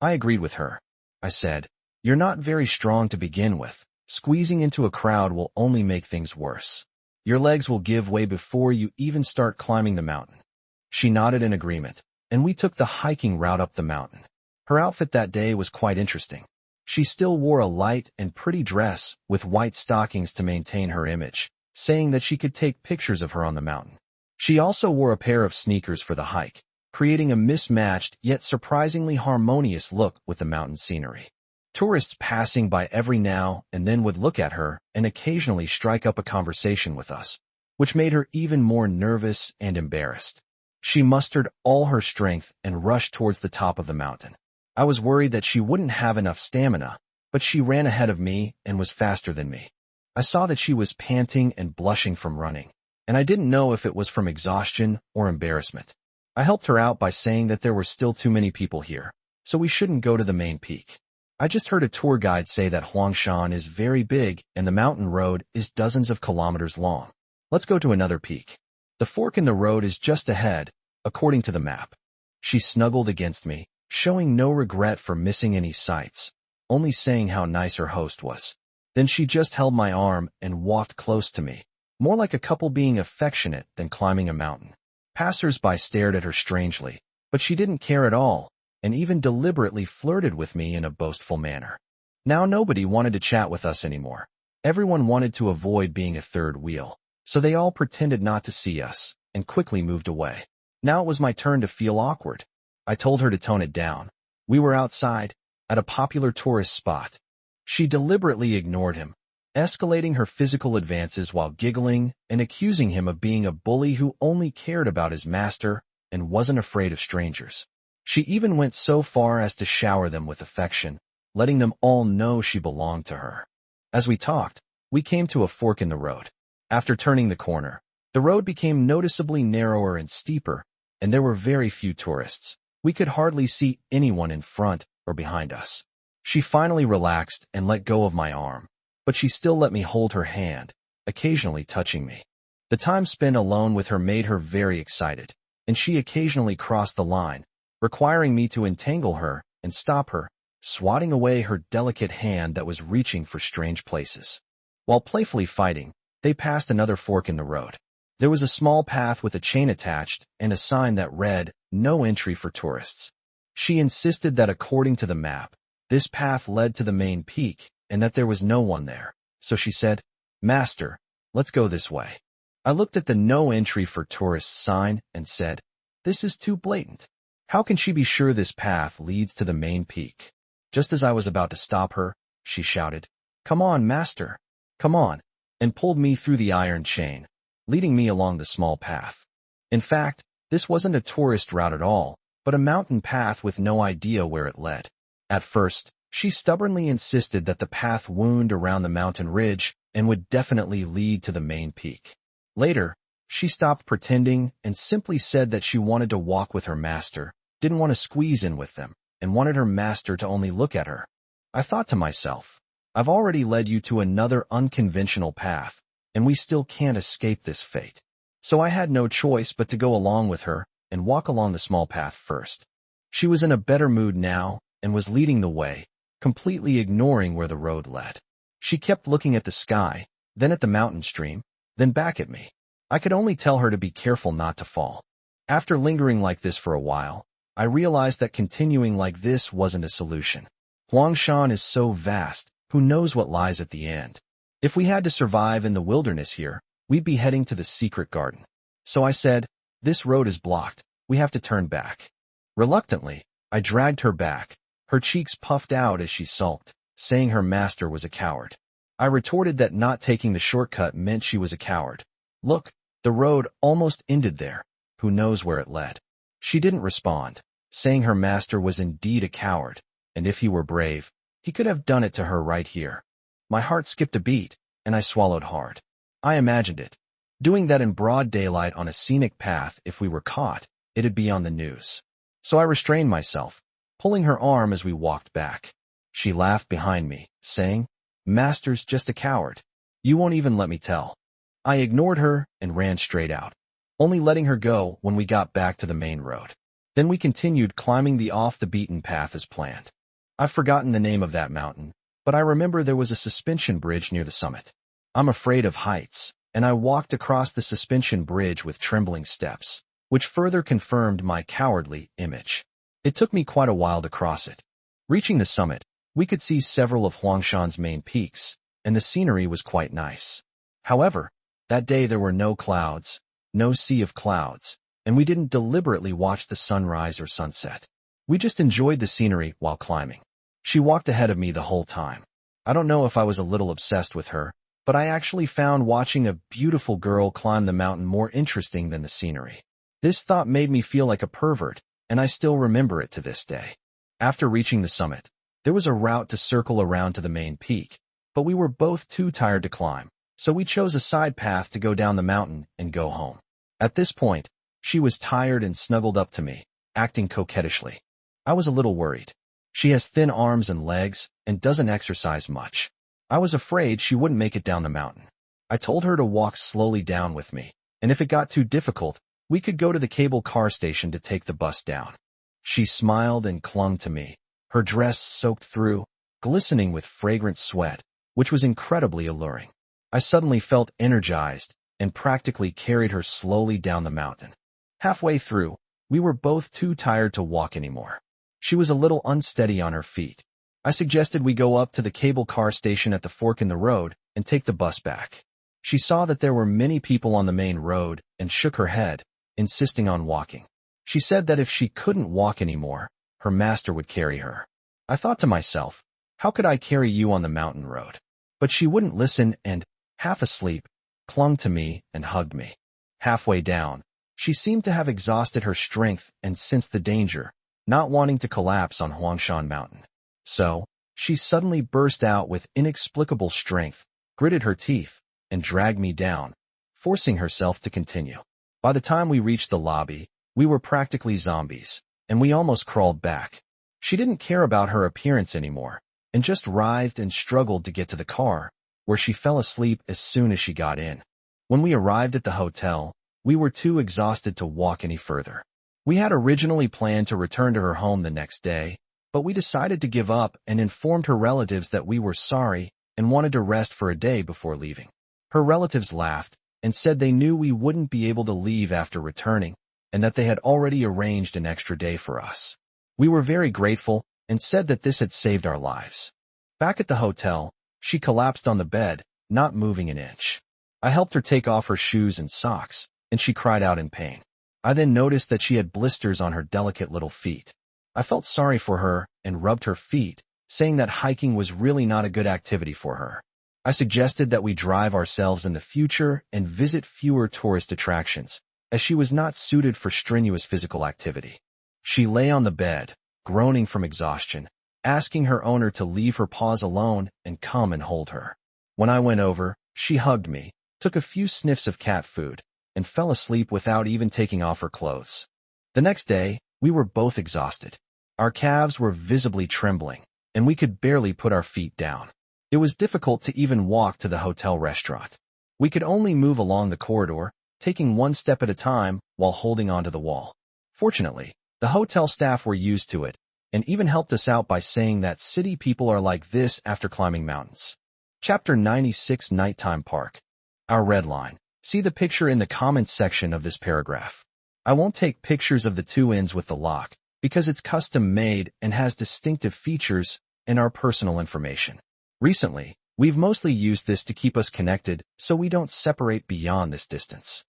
I agreed with her. I said, "You're not very strong to begin with. Squeezing into a crowd will only make things worse. Your legs will give way before you even start climbing the mountain." She nodded in agreement, and we took the hiking route up the mountain. Her outfit that day was quite interesting. She still wore a light and pretty dress with white stockings to maintain her image, saying that she could take pictures of her on the mountain. She also wore a pair of sneakers for the hike, creating a mismatched yet surprisingly harmonious look with the mountain scenery. Tourists passing by every now and then would look at her and occasionally strike up a conversation with us, which made her even more nervous and embarrassed. She mustered all her strength and rushed towards the top of the mountain. I was worried that she wouldn't have enough stamina, but she ran ahead of me and was faster than me. I saw that she was panting and blushing from running, and I didn't know if it was from exhaustion or embarrassment. I helped her out by saying that there were still too many people here, so we shouldn't go to the main peak. I just heard a tour guide say that Huangshan is very big and the mountain road is dozens of kilometers long. Let's go to another peak. The fork in the road is just ahead, according to the map. She snuggled against me, showing no regret for missing any sights, only saying how nice her host was. Then she just held my arm and walked close to me, more like a couple being affectionate than climbing a mountain. Passers-by stared at her strangely, But she didn't care at all, and even deliberately flirted with me in a boastful manner. Now nobody wanted to chat with us anymore. Everyone wanted to avoid being a third wheel, so they all pretended not to see us, and quickly moved away. Now it was my turn to feel awkward. I told her to tone it down. We were outside, at a popular tourist spot. She deliberately ignored him, escalating her physical advances while giggling and accusing him of being a bully who only cared about his master and wasn't afraid of strangers. She even went so far as to shower them with affection, letting them all know she belonged to her. As we talked, we came to a fork in the road. After turning the corner, the road became noticeably narrower and steeper, and there were very few tourists. We could hardly see anyone in front or behind us. She finally relaxed and let go of my arm, but she still let me hold her hand, occasionally touching me. The time spent alone with her made her very excited, and she occasionally crossed the line, requiring me to entangle her and stop her, swatting away her delicate hand that was reaching for strange places. While playfully fighting, they passed another fork in the road. There was a small path with a chain attached and a sign that read, "No entry for tourists." She insisted that according to the map, this path led to the main peak and that there was no one there. So she said, "Master, let's go this way." I looked at the "No entry for tourists" sign and said, "This is too blatant. How can she be sure this path leads to the main peak?" Just as I was about to stop her, she shouted, "Come on, master, come on," and pulled me through the iron chain, leading me along the small path. In fact, this wasn't a tourist route at all, but a mountain path with no idea where it led. At first, she stubbornly insisted that the path wound around the mountain ridge and would definitely lead to the main peak. Later, she stopped pretending and simply said that she wanted to walk with her master, didn't want to squeeze in with them, and wanted her master to only look at her. I thought to myself, I've already led you to another unconventional path, and we still can't escape this fate. So I had no choice but to go along with her and walk along the small path first. She was in a better mood now and was leading the way, completely ignoring where the road led. She kept looking at the sky, then at the mountain stream, then back at me. I could only tell her to be careful not to fall. After lingering like this for a while, I realized that continuing like this wasn't a solution. Huangshan is so vast, who knows what lies at the end? If we had to survive in the wilderness here, we'd be heading to the secret garden. So I said, "This road is blocked, we have to turn back." Reluctantly, I dragged her back, her cheeks puffed out as she sulked, saying her master was a coward. I retorted that not taking the shortcut meant she was a coward. Look, the road almost ended there. Who knows where it led? She didn't respond, saying her master was indeed a coward, and if he were brave, he could have done it to her right here. My heart skipped a beat, and I swallowed hard. I imagined it. Doing that in broad daylight on a scenic path, if we were caught, it'd be on the news. So I restrained myself, pulling her arm as we walked back. She laughed behind me, saying, "Master's just a coward. You won't even let me tell." I ignored her and ran straight out, only letting her go when we got back to the main road. Then we continued climbing the off-the-beaten path as planned. I've forgotten the name of that mountain, but I remember there was a suspension bridge near the summit. I'm afraid of heights, and I walked across the suspension bridge with trembling steps, which further confirmed my cowardly image. It took me quite a while to cross it. Reaching the summit, we could see several of Huangshan's main peaks, and the scenery was quite nice. However, that day there were no clouds, no sea of clouds, and we didn't deliberately watch the sunrise or sunset. We just enjoyed the scenery while climbing. She walked ahead of me the whole time. I don't know if I was a little obsessed with her, but I actually found watching a beautiful girl climb the mountain more interesting than the scenery. This thought made me feel like a pervert, and I still remember it to this day. After reaching the summit, there was a route to circle around to the main peak, but we were both too tired to climb, so we chose a side path to go down the mountain and go home. At this point, she was tired and snuggled up to me, acting coquettishly. I was a little worried. She has thin arms and legs and doesn't exercise much. I was afraid she wouldn't make it down the mountain. I told her to walk slowly down with me, and if it got too difficult, we could go to the cable car station to take the bus down. She smiled and clung to me, her dress soaked through, glistening with fragrant sweat, which was incredibly alluring. I suddenly felt energized and practically carried her slowly down the mountain. Halfway through, We were both too tired to walk anymore. She was a little unsteady on her feet. I suggested we go up to the cable car station at the fork in the road and take the bus back. She saw that there were many people on the main road and shook her head, insisting on walking. She said that if she couldn't walk anymore, her master would carry her. I thought to myself, how could I carry you on the mountain road? But she wouldn't listen and, half asleep, clung to me and hugged me. Halfway down, she seemed to have exhausted her strength and sensed the danger, not wanting to collapse on Huangshan Mountain. So, she suddenly burst out with inexplicable strength, gritted her teeth, and dragged me down, forcing herself to continue. By the time we reached the lobby, we were practically zombies, and we almost crawled back. She didn't care about her appearance anymore, and just writhed and struggled to get to the car, where she fell asleep as soon as she got in. When we arrived at the hotel, we were too exhausted to walk any further. We had originally planned to return to her home the next day, but we decided to give up and informed her relatives that we were sorry and wanted to rest for a day before leaving. Her relatives laughed and said they knew we wouldn't be able to leave after returning and that they had already arranged an extra day for us. We were very grateful and said that this had saved our lives. Back at the hotel, she collapsed on the bed, not moving an inch. I helped her take off her shoes and socks, and she cried out in pain. I then noticed that she had blisters on her delicate little feet. I felt sorry for her and rubbed her feet, saying that hiking was really not a good activity for her. I suggested that we drive ourselves in the future and visit fewer tourist attractions, as she was not suited for strenuous physical activity. She lay on the bed, groaning from exhaustion, asking her owner to leave her paws alone and come and hold her. When I went over, she hugged me, took a few sniffs of cat food, and fell asleep without even taking off her clothes. The next day, we were both exhausted. Our calves were visibly trembling, and we could barely put our feet down. It was difficult to even walk to the hotel restaurant. We could only move along the corridor, taking one step at a time while holding onto the wall. Fortunately, the hotel staff were used to it, and even helped us out by saying that city people are like this after climbing mountains. Chapter 96 Nighttime Park. Our red line. See the picture in the comments section of this paragraph. I won't take pictures of the two ends with the lock, because it's custom made and has distinctive features and our personal information. Recently, we've mostly used this to keep us connected so we don't separate beyond this distance.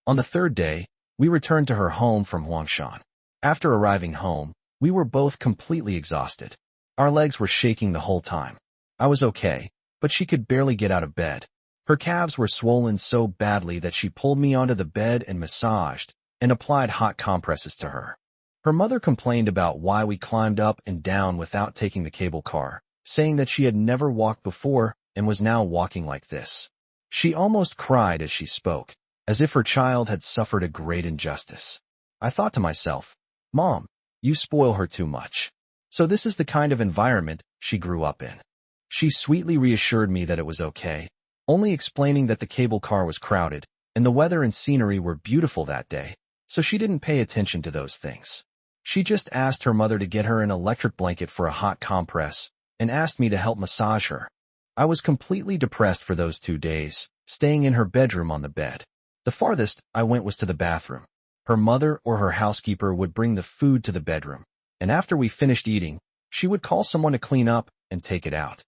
On the third day, we returned to her home from Huangshan. After arriving home, we were both completely exhausted. Our legs were shaking the whole time. I was okay, but she could barely get out of bed. Her calves were swollen so badly that she pulled me onto the bed and massaged and applied hot compresses to her. Her mother complained about why we climbed up and down without taking the cable car, saying that she had never walked before and was now walking like this. She almost cried as she spoke, as if her child had suffered a great injustice. I thought to myself, Mom, you spoil her too much. So this is the kind of environment she grew up in. She sweetly reassured me that it was okay, only explaining that the cable car was crowded and the weather and scenery were beautiful that day, so she didn't pay attention to those things. She just asked her mother to get her an electric blanket for a hot compress and asked me to help massage her. I was completely depressed for those 2 days, staying in her bedroom on the bed. The farthest I went was to the bathroom. Her mother or her housekeeper would bring the food to the bedroom, and after we finished eating, she would call someone to clean up and take it out.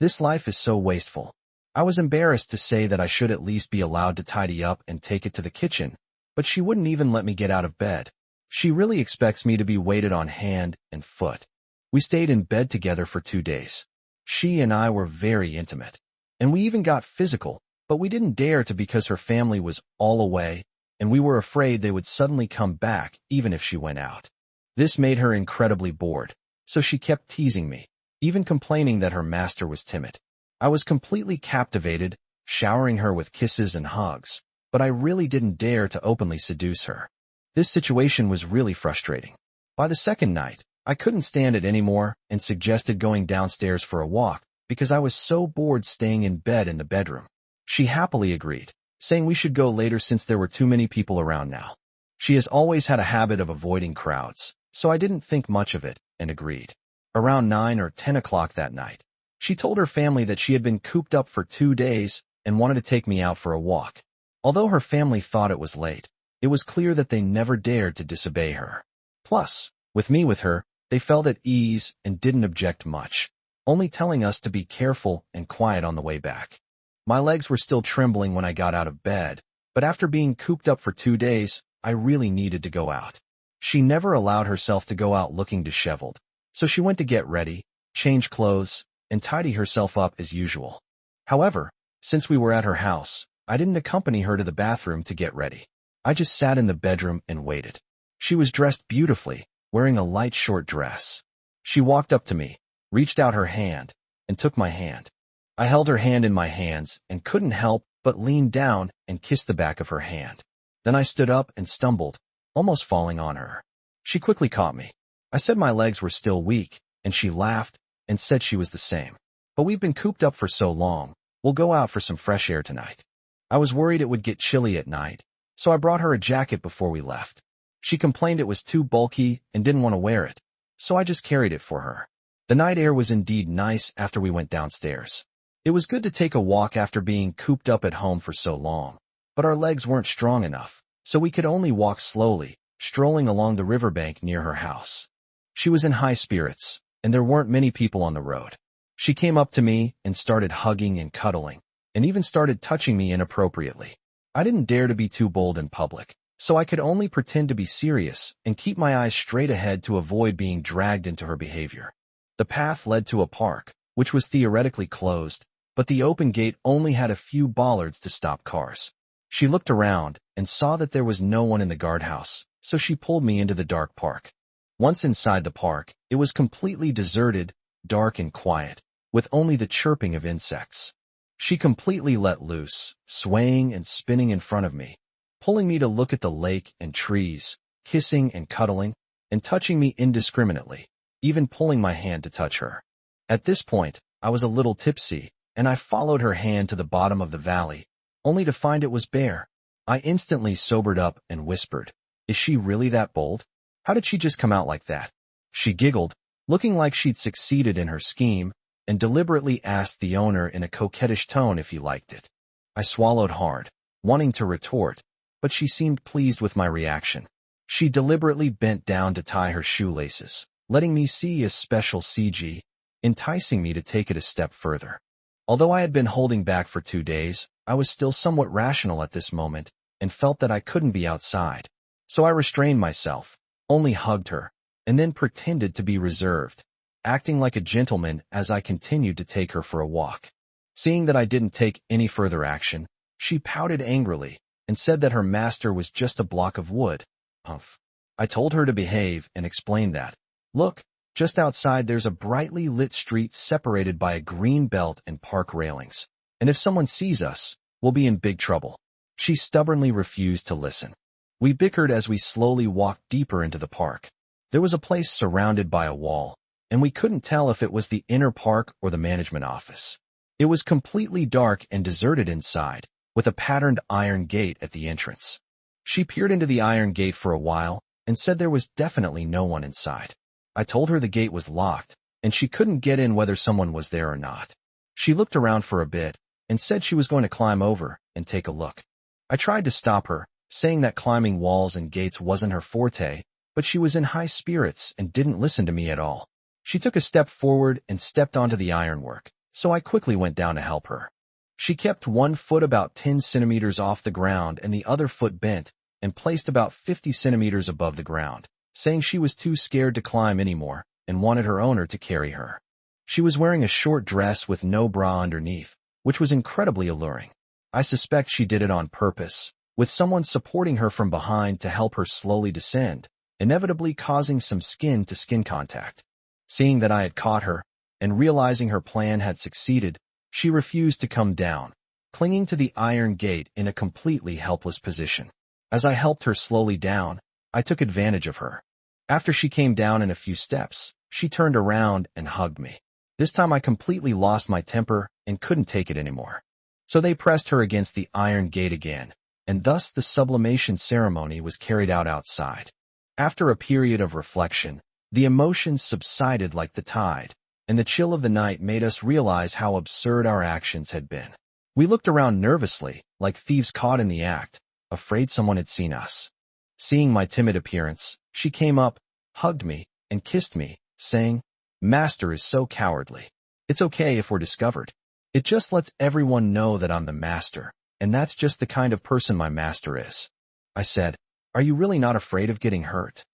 This life is so wasteful. I was embarrassed to say that I should at least be allowed to tidy up and take it to the kitchen, but she wouldn't even let me get out of bed. She really expects me to be waited on hand and foot. We stayed in bed together for 2 days. She and I were very intimate, and we even got physical, but we didn't dare to because her family was all away, and we were afraid they would suddenly come back even if she went out. This made her incredibly bored, so she kept teasing me, even complaining that her master was timid. I was completely captivated, showering her with kisses and hugs, but I really didn't dare to openly seduce her. This situation was really frustrating. By the second night, I couldn't stand it anymore and suggested going downstairs for a walk because I was so bored staying in bed in the bedroom. She happily agreed, saying we should go later since there were too many people around now. She has always had a habit of avoiding crowds, so I didn't think much of it and agreed. Around 9 or 10 o'clock that night, she told her family that she had been cooped up for 2 days and wanted to take me out for a walk. Although her family thought it was late, It was clear that they never dared to disobey her. Plus, with me with her, they felt at ease and didn't object much, only telling us to be careful and quiet on the way back. My legs were still trembling when I got out of bed, but after being cooped up for 2 days, I really needed to go out. She never allowed herself to go out looking disheveled, so she went to get ready, change clothes, and tidy herself up as usual. However, since we were at her house, I didn't accompany her to the bathroom to get ready. I just sat in the bedroom and waited. She was dressed beautifully, wearing a light short dress. She walked up to me, reached out her hand, and took my hand. I held her hand in my hands and couldn't help but lean down and kiss the back of her hand. Then I stood up and stumbled, almost falling on her. She quickly caught me. I said my legs were still weak, and she laughed and said she was the same. But we've been cooped up for so long, we'll go out for some fresh air tonight. I was worried it would get chilly at night, so I brought her a jacket before we left. She complained it was too bulky and didn't want to wear it, so I just carried it for her. The night air was indeed nice after we went downstairs. It was good to take a walk after being cooped up at home for so long, but our legs weren't strong enough, so we could only walk slowly, strolling along the riverbank near her house. She was in high spirits, and there weren't many people on the road. She came up to me and started hugging and cuddling, and even started touching me inappropriately. I didn't dare to be too bold in public, so I could only pretend to be serious and keep my eyes straight ahead to avoid being dragged into her behavior. The path led to a park, which was theoretically closed, but the open gate only had a few bollards to stop cars. She looked around and saw that there was no one in the guardhouse, so she pulled me into the dark park. Once inside the park, it was completely deserted, dark and quiet, with only the chirping of insects. She completely let loose, swaying and spinning in front of me, pulling me to look at the lake and trees, kissing and cuddling, and touching me indiscriminately, even pulling my hand to touch her. At this point, I was a little tipsy, and I followed her hand to the bottom of the valley, only to find it was bare. I instantly sobered up and whispered, "Is she really that bold? How did she just come out like that?" She giggled, looking like she'd succeeded in her scheme, and deliberately asked the owner in a coquettish tone if he liked it. I swallowed hard, wanting to retort, but she seemed pleased with my reaction. She deliberately bent down to tie her shoelaces, letting me see a special CG, enticing me to take it a step further. Although I had been holding back for 2 days, I was still somewhat rational at this moment and felt that I couldn't be outside. So I restrained myself, only hugged her, and then pretended to be reserved, acting like a gentleman as I continued to take her for a walk. Seeing that I didn't take any further action, she pouted angrily and said that her master was just a block of wood. Humph. I told her to behave and explained that, "Look, just outside there's a brightly lit street separated by a green belt and park railings, and if someone sees us, we'll be in big trouble." She stubbornly refused to listen. We bickered as we slowly walked deeper into the park. There was a place surrounded by a wall, and we couldn't tell if it was the inner park or the management office. It was completely dark and deserted inside, with a patterned iron gate at the entrance. She peered into the iron gate for a while and said there was definitely no one inside. I told her the gate was locked, and she couldn't get in whether someone was there or not. She looked around for a bit and said she was going to climb over and take a look. I tried to stop her, saying that climbing walls and gates wasn't her forte, but she was in high spirits and didn't listen to me at all. She took a step forward and stepped onto the ironwork, so I quickly went down to help her. She kept one foot about 10 centimeters off the ground and the other foot bent and placed about 50 centimeters above the ground, saying she was too scared to climb anymore and wanted her owner to carry her. She was wearing a short dress with no bra underneath, which was incredibly alluring. I suspect she did it on purpose, with someone supporting her from behind to help her slowly descend, inevitably causing some skin-to-skin contact. Seeing that I had caught her, and realizing her plan had succeeded, she refused to come down, clinging to the iron gate in a completely helpless position. As I helped her slowly down, I took advantage of her. After she came down in a few steps, she turned around and hugged me. This time I completely lost my temper and couldn't take it anymore. So they pressed her against the iron gate again, and thus the sublimation ceremony was carried out outside. After a period of reflection, the emotions subsided like the tide, and the chill of the night made us realize how absurd our actions had been. We looked around nervously, like thieves caught in the act, afraid someone had seen us. Seeing my timid appearance, she came up, hugged me, and kissed me, saying, "Master is so cowardly. It's okay if we're discovered. It just lets everyone know that I'm the master, and that's just the kind of person my master is." I said, "Are you really not afraid of getting hurt?"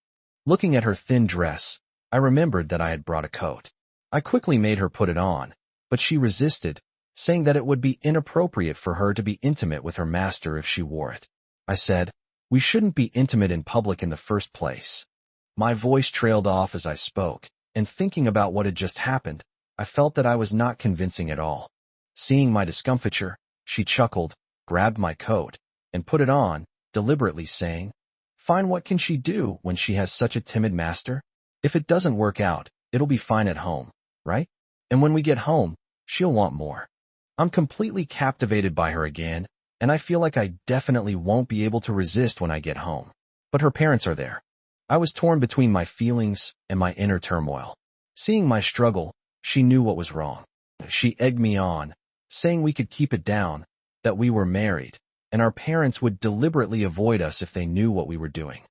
Looking at her thin dress, I remembered that I had brought a coat. I quickly made her put it on, but she resisted, saying that it would be inappropriate for her to be intimate with her master if she wore it. I said, "We shouldn't be intimate in public in the first place." My voice trailed off as I spoke, and thinking about what had just happened, I felt that I was not convincing at all. Seeing my discomfiture, she chuckled, grabbed my coat, and put it on, deliberately saying, "Fine, what can she do when she has such a timid master? If it doesn't work out, it'll be fine at home, right? And when we get home, she'll want more." I'm completely captivated by her again, and I feel like I definitely won't be able to resist when I get home. But her parents are there. I was torn between my feelings and my inner turmoil. Seeing my struggle, she knew what was wrong. She egged me on, saying we could keep it down, that we were married, and our parents would deliberately avoid us if they knew what we were doing.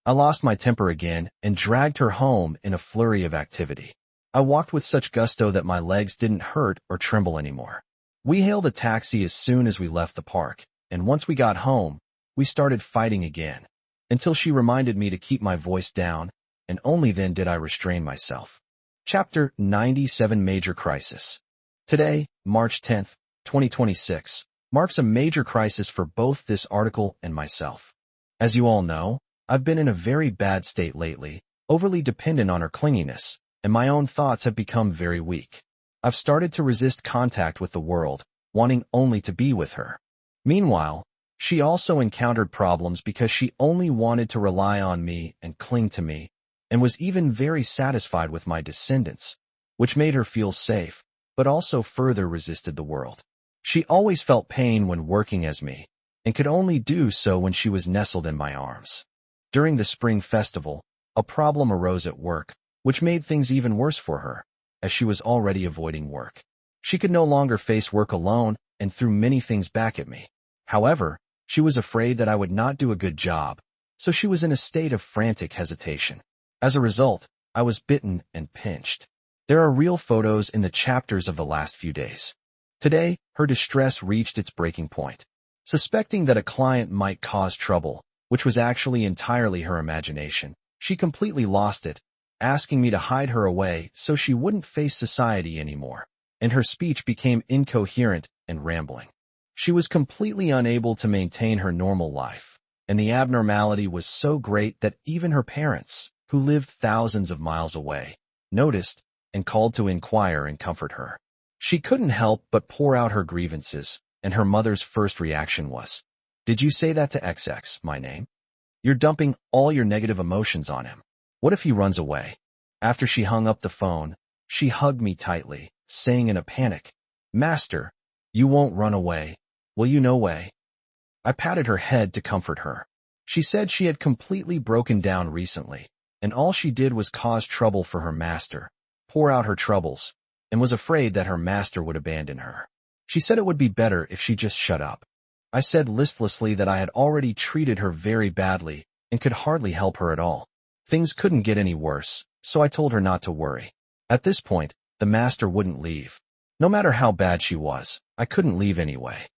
I lost my temper again and dragged her home in a flurry of activity. I walked with such gusto that my legs didn't hurt or tremble anymore. We hailed a taxi as soon as we left the park, and once we got home, we started fighting again, until she reminded me to keep my voice down, and only then did I restrain myself. Chapter 97 Major Crisis. Today, March 10th, 2026, marks a major crisis for both this article and myself. As you all know, I've been in a very bad state lately, overly dependent on her clinginess, and my own thoughts have become very weak. I've started to resist contact with the world, wanting only to be with her. Meanwhile, she also encountered problems because she only wanted to rely on me and cling to me, and was even very satisfied with my descendants, which made her feel safe, but also further resisted the world. She always felt pain when working as me, and could only do so when she was nestled in my arms. During the spring festival, a problem arose at work, which made things even worse for her, as she was already avoiding work. She could no longer face work alone and threw many things back at me. However, she was afraid that I would not do a good job, so she was in a state of frantic hesitation. As a result, I was bitten and pinched. There are real photos in the chapters of the last few days. Today, her distress reached its breaking point. Suspecting that a client might cause trouble, which was actually entirely her imagination, she completely lost it, asking me to hide her away so she wouldn't face society anymore, and her speech became incoherent and rambling. She was completely unable to maintain her normal life, and the abnormality was so great that even her parents, who lived thousands of miles away, noticed and called to inquire and comfort her. She couldn't help but pour out her grievances, and her mother's first reaction was, "Did you say that to XX, my name? You're dumping all your negative emotions on him. What if he runs away?" After she hung up the phone, she hugged me tightly, saying in a panic, "Master, you won't run away, will you? No way." I patted her head to comfort her. She said she had completely broken down recently, and all she did was cause trouble for her master, pour out her troubles, and was afraid that her master would abandon her. She said it would be better if she just shut up. I said listlessly that I had already treated her very badly and could hardly help her at all. Things couldn't get any worse, so I told her not to worry. At this point, the master wouldn't leave. No matter how bad she was, I couldn't leave anyway.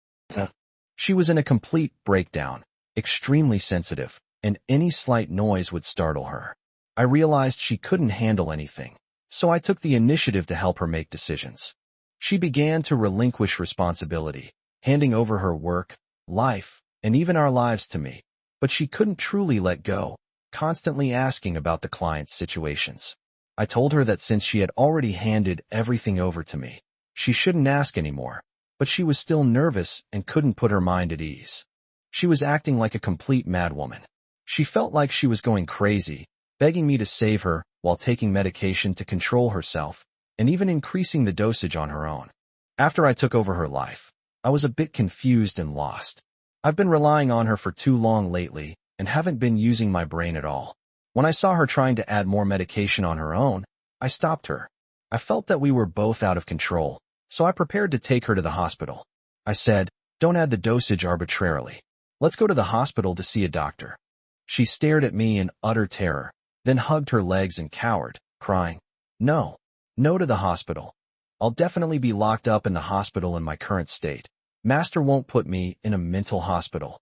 She was in a complete breakdown, extremely sensitive, and any slight noise would startle her. I realized she couldn't handle anything, so I took the initiative to help her make decisions. She began to relinquish responsibility, handing over her work, life, and even our lives to me, but she couldn't truly let go, constantly asking about the client's situations. I told her that since she had already handed everything over to me, she shouldn't ask anymore, but she was still nervous and couldn't put her mind at ease. She was acting like a complete madwoman. She felt like she was going crazy, begging me to save her while taking medication to control herself, and even increasing the dosage on her own. After I took over her life, I was a bit confused and lost. I've been relying on her for too long lately and haven't been using my brain at all. When I saw her trying to add more medication on her own, I stopped her. I felt that we were both out of control, so I prepared to take her to the hospital. I said, "Don't add the dosage arbitrarily. Let's go to the hospital to see a doctor. She stared at me in utter terror, then hugged her legs and cowered, crying, No, no to the hospital. I'll definitely be locked up in the hospital in my current state. Master won't put me in a mental hospital.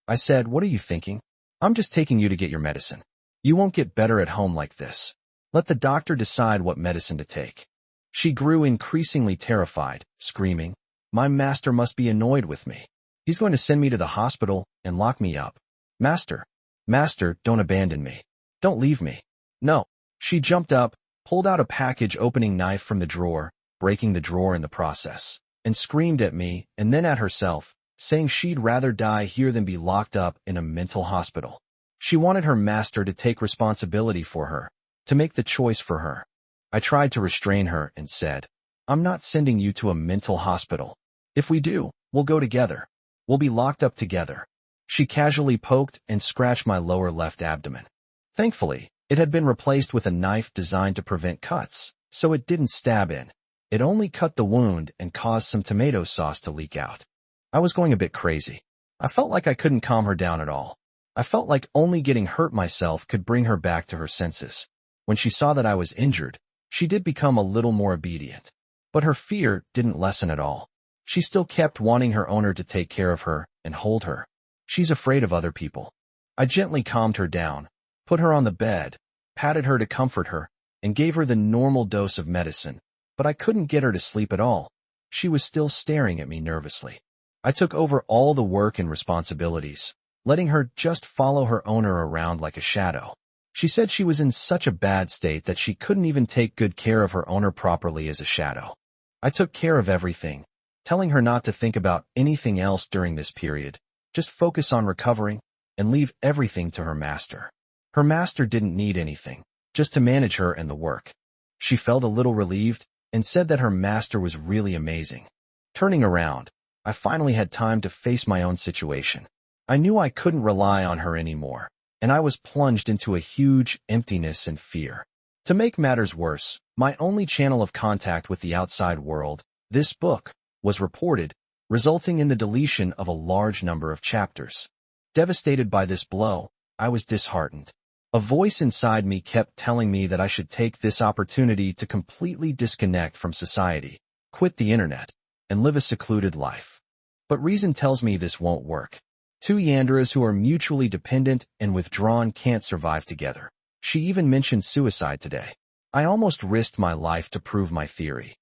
I said, What are you thinking? I'm just taking you to get your medicine. You won't get better at home like this. Let the doctor decide what medicine to take. She grew increasingly terrified, screaming, My master must be annoyed with me. He's going to send me to the hospital and lock me up. Master, Master, don't abandon me. Don't leave me. No. She jumped up, pulled out a package-opening knife from the drawer, breaking the drawer in the process, and screamed at me and then at herself, saying she'd rather die here than be locked up in a mental hospital. She wanted her master to take responsibility for her, to make the choice for her. I tried to restrain her and said, I'm not sending you to a mental hospital. If we do, we'll go together. We'll be locked up together. She casually poked and scratched my lower left abdomen. Thankfully, it had been replaced with a knife designed to prevent cuts, so it didn't stab in. It only cut the wound and caused some tomato sauce to leak out. I was going a bit crazy. I felt like I couldn't calm her down at all. I felt like only getting hurt myself could bring her back to her senses. When she saw that I was injured, she did become a little more obedient. But her fear didn't lessen at all. She still kept wanting her owner to take care of her and hold her. She's afraid of other people. I gently calmed her down, put her on the bed, patted her to comfort her, and gave her the normal dose of medicine, but I couldn't get her to sleep at all. She was still staring at me nervously. I took over all the work and responsibilities, letting her just follow her owner around like a shadow. She said she was in such a bad state that she couldn't even take good care of her owner properly as a shadow. I took care of everything, telling her not to think about anything else during this period, just focus on recovering and leave everything to her master. Her master didn't need anything, just to manage her and the work. She felt a little relieved and said that her master was really amazing. Turning around, I finally had time to face my own situation. I knew I couldn't rely on her anymore, and I was plunged into a huge emptiness and fear. To make matters worse, my only channel of contact with the outside world, this book, was reported, resulting in the deletion of a large number of chapters. Devastated by this blow, I was disheartened. A voice inside me kept telling me that I should take this opportunity to completely disconnect from society, quit the internet, and live a secluded life. But reason tells me this won't work. Two Yanderes who are mutually dependent and withdrawn can't survive together. She even mentioned suicide today. I almost risked my life to prove my theory.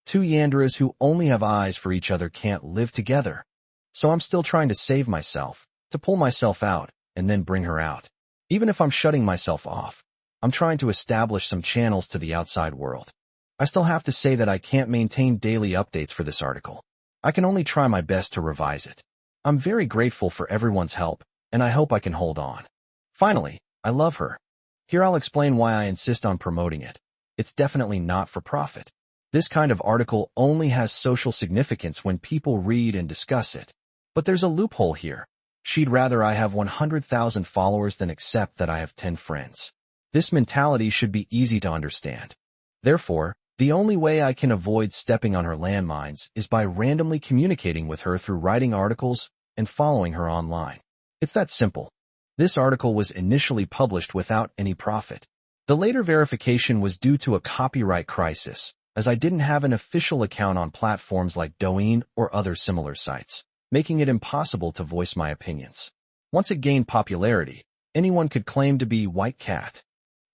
Two Yanderes who only have eyes for each other can't live together. So I'm still trying to save myself, to pull myself out, and then bring her out. Even if I'm shutting myself off, I'm trying to establish some channels to the outside world. I still have to say that I can't maintain daily updates for this article. I can only try my best to revise it. I'm very grateful for everyone's help, and I hope I can hold on. Finally, I love her. Here I'll explain why I insist on promoting it. It's definitely not for profit. This kind of article only has social significance when people read and discuss it. But there's a loophole here. She'd rather I have 100,000 followers than accept that I have 10 friends. This mentality should be easy to understand. Therefore, the only way I can avoid stepping on her landmines is by randomly communicating with her through writing articles and following her online. It's that simple. This article was initially published without any profit. The later verification was due to a copyright crisis, as I didn't have an official account on platforms like Douyin or other similar sites, making it impossible to voice my opinions. Once it gained popularity, anyone could claim to be White Cat.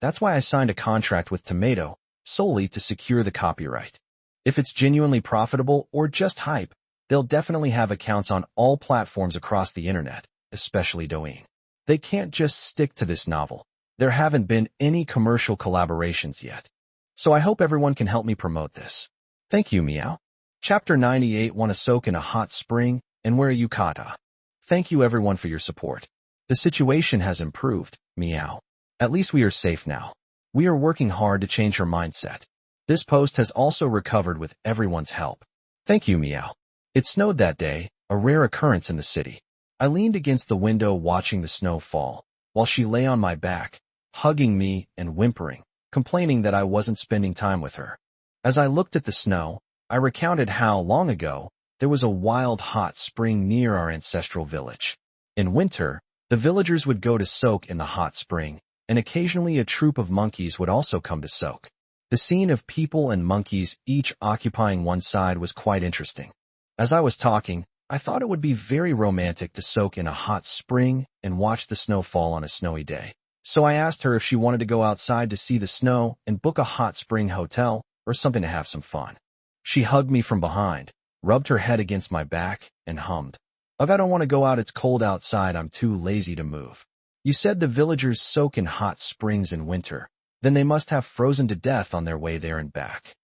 That's why I signed a contract with Tomato, solely to secure the copyright. If it's genuinely profitable or just hype, they'll definitely have accounts on all platforms across the internet, especially Douyin. They can't just stick to this novel. There haven't been any commercial collaborations yet. So I hope everyone can help me promote this. Thank you, Meow. Chapter 98 Want to soak in a hot spring and wear a yukata. Thank you everyone for your support. The situation has improved, Meow. At least we are safe now. We are working hard to change her mindset. This post has also recovered with everyone's help. Thank you, Meow. It snowed that day, a rare occurrence in the city. I leaned against the window watching the snow fall, while she lay on my back, hugging me and whimpering, complaining that I wasn't spending time with her. As I looked at the snow, I recounted how, long ago, there was a wild hot spring near our ancestral village. In winter, the villagers would go to soak in the hot spring, and occasionally a troop of monkeys would also come to soak. The scene of people and monkeys each occupying one side was quite interesting. As I was talking, I thought it would be very romantic to soak in a hot spring and watch the snow fall on a snowy day. So I asked her if she wanted to go outside to see the snow and book a hot spring hotel or something to have some fun. She hugged me from behind, rubbed her head against my back, and hummed. "Ugh, I don't want to go out, it's cold outside, I'm too lazy to move." "You said the villagers soak in hot springs in winter. Then they must have frozen to death on their way there and back."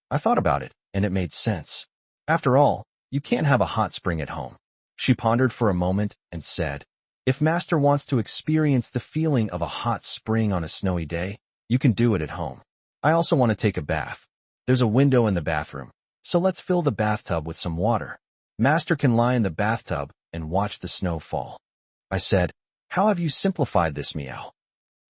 I thought about it, and it made sense. After all, you can't have a hot spring at home. She pondered for a moment and said, "If Master wants to experience the feeling of a hot spring on a snowy day, you can do it at home. I also want to take a bath. There's a window in the bathroom, so let's fill the bathtub with some water. Master can lie in the bathtub and watch the snow fall." I said, "How have you simplified this, Meow?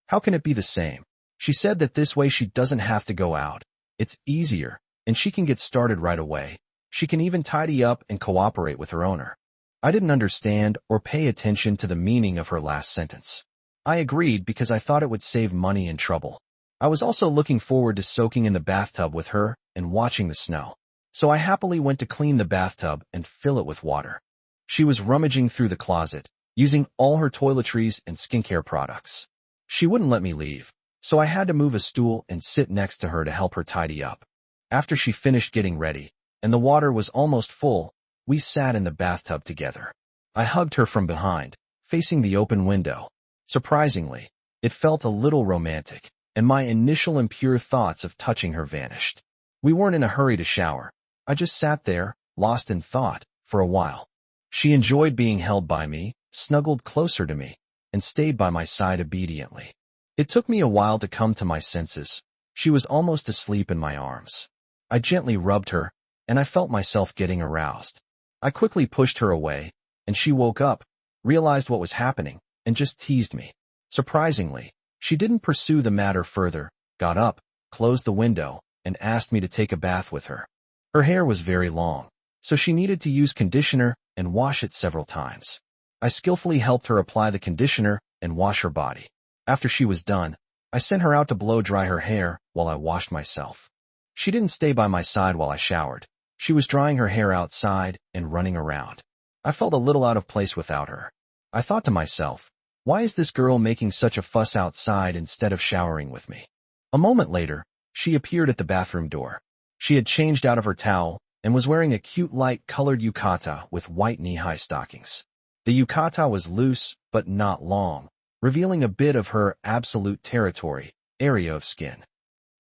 How can it be the same?" She said that this way she doesn't have to go out. It's easier, and she can get started right away. She can even tidy up and cooperate with her owner. I didn't understand or pay attention to the meaning of her last sentence. I agreed because I thought it would save money and trouble. I was also looking forward to soaking in the bathtub with her and watching the snow. So I happily went to clean the bathtub and fill it with water. She was rummaging through the closet, using all her toiletries and skincare products. She wouldn't let me leave, so I had to move a stool and sit next to her to help her tidy up. After she finished getting ready, and the water was almost full, we sat in the bathtub together. I hugged her from behind, facing the open window. Surprisingly, it felt a little romantic, and my initial impure thoughts of touching her vanished. We weren't in a hurry to shower. I just sat there, lost in thought, for a while. She enjoyed being held by me, snuggled closer to me, and stayed by my side obediently. It took me a while to come to my senses. She was almost asleep in my arms. I gently rubbed her, and I felt myself getting aroused. I quickly pushed her away, and she woke up, realized what was happening, and just teased me. Surprisingly, she didn't pursue the matter further, got up, closed the window, and asked me to take a bath with her. Her hair was very long, so she needed to use conditioner and wash it several times. I skillfully helped her apply the conditioner and wash her body. After she was done, I sent her out to blow dry her hair while I washed myself. She didn't stay by my side while I showered. She was drying her hair outside and running around. I felt a little out of place without her. I thought to myself, why is this girl making such a fuss outside instead of showering with me? A moment later, she appeared at the bathroom door. She had changed out of her towel and was wearing a cute light-colored yukata with white knee-high stockings. The yukata was loose but not long, revealing a bit of her absolute territory, area of skin.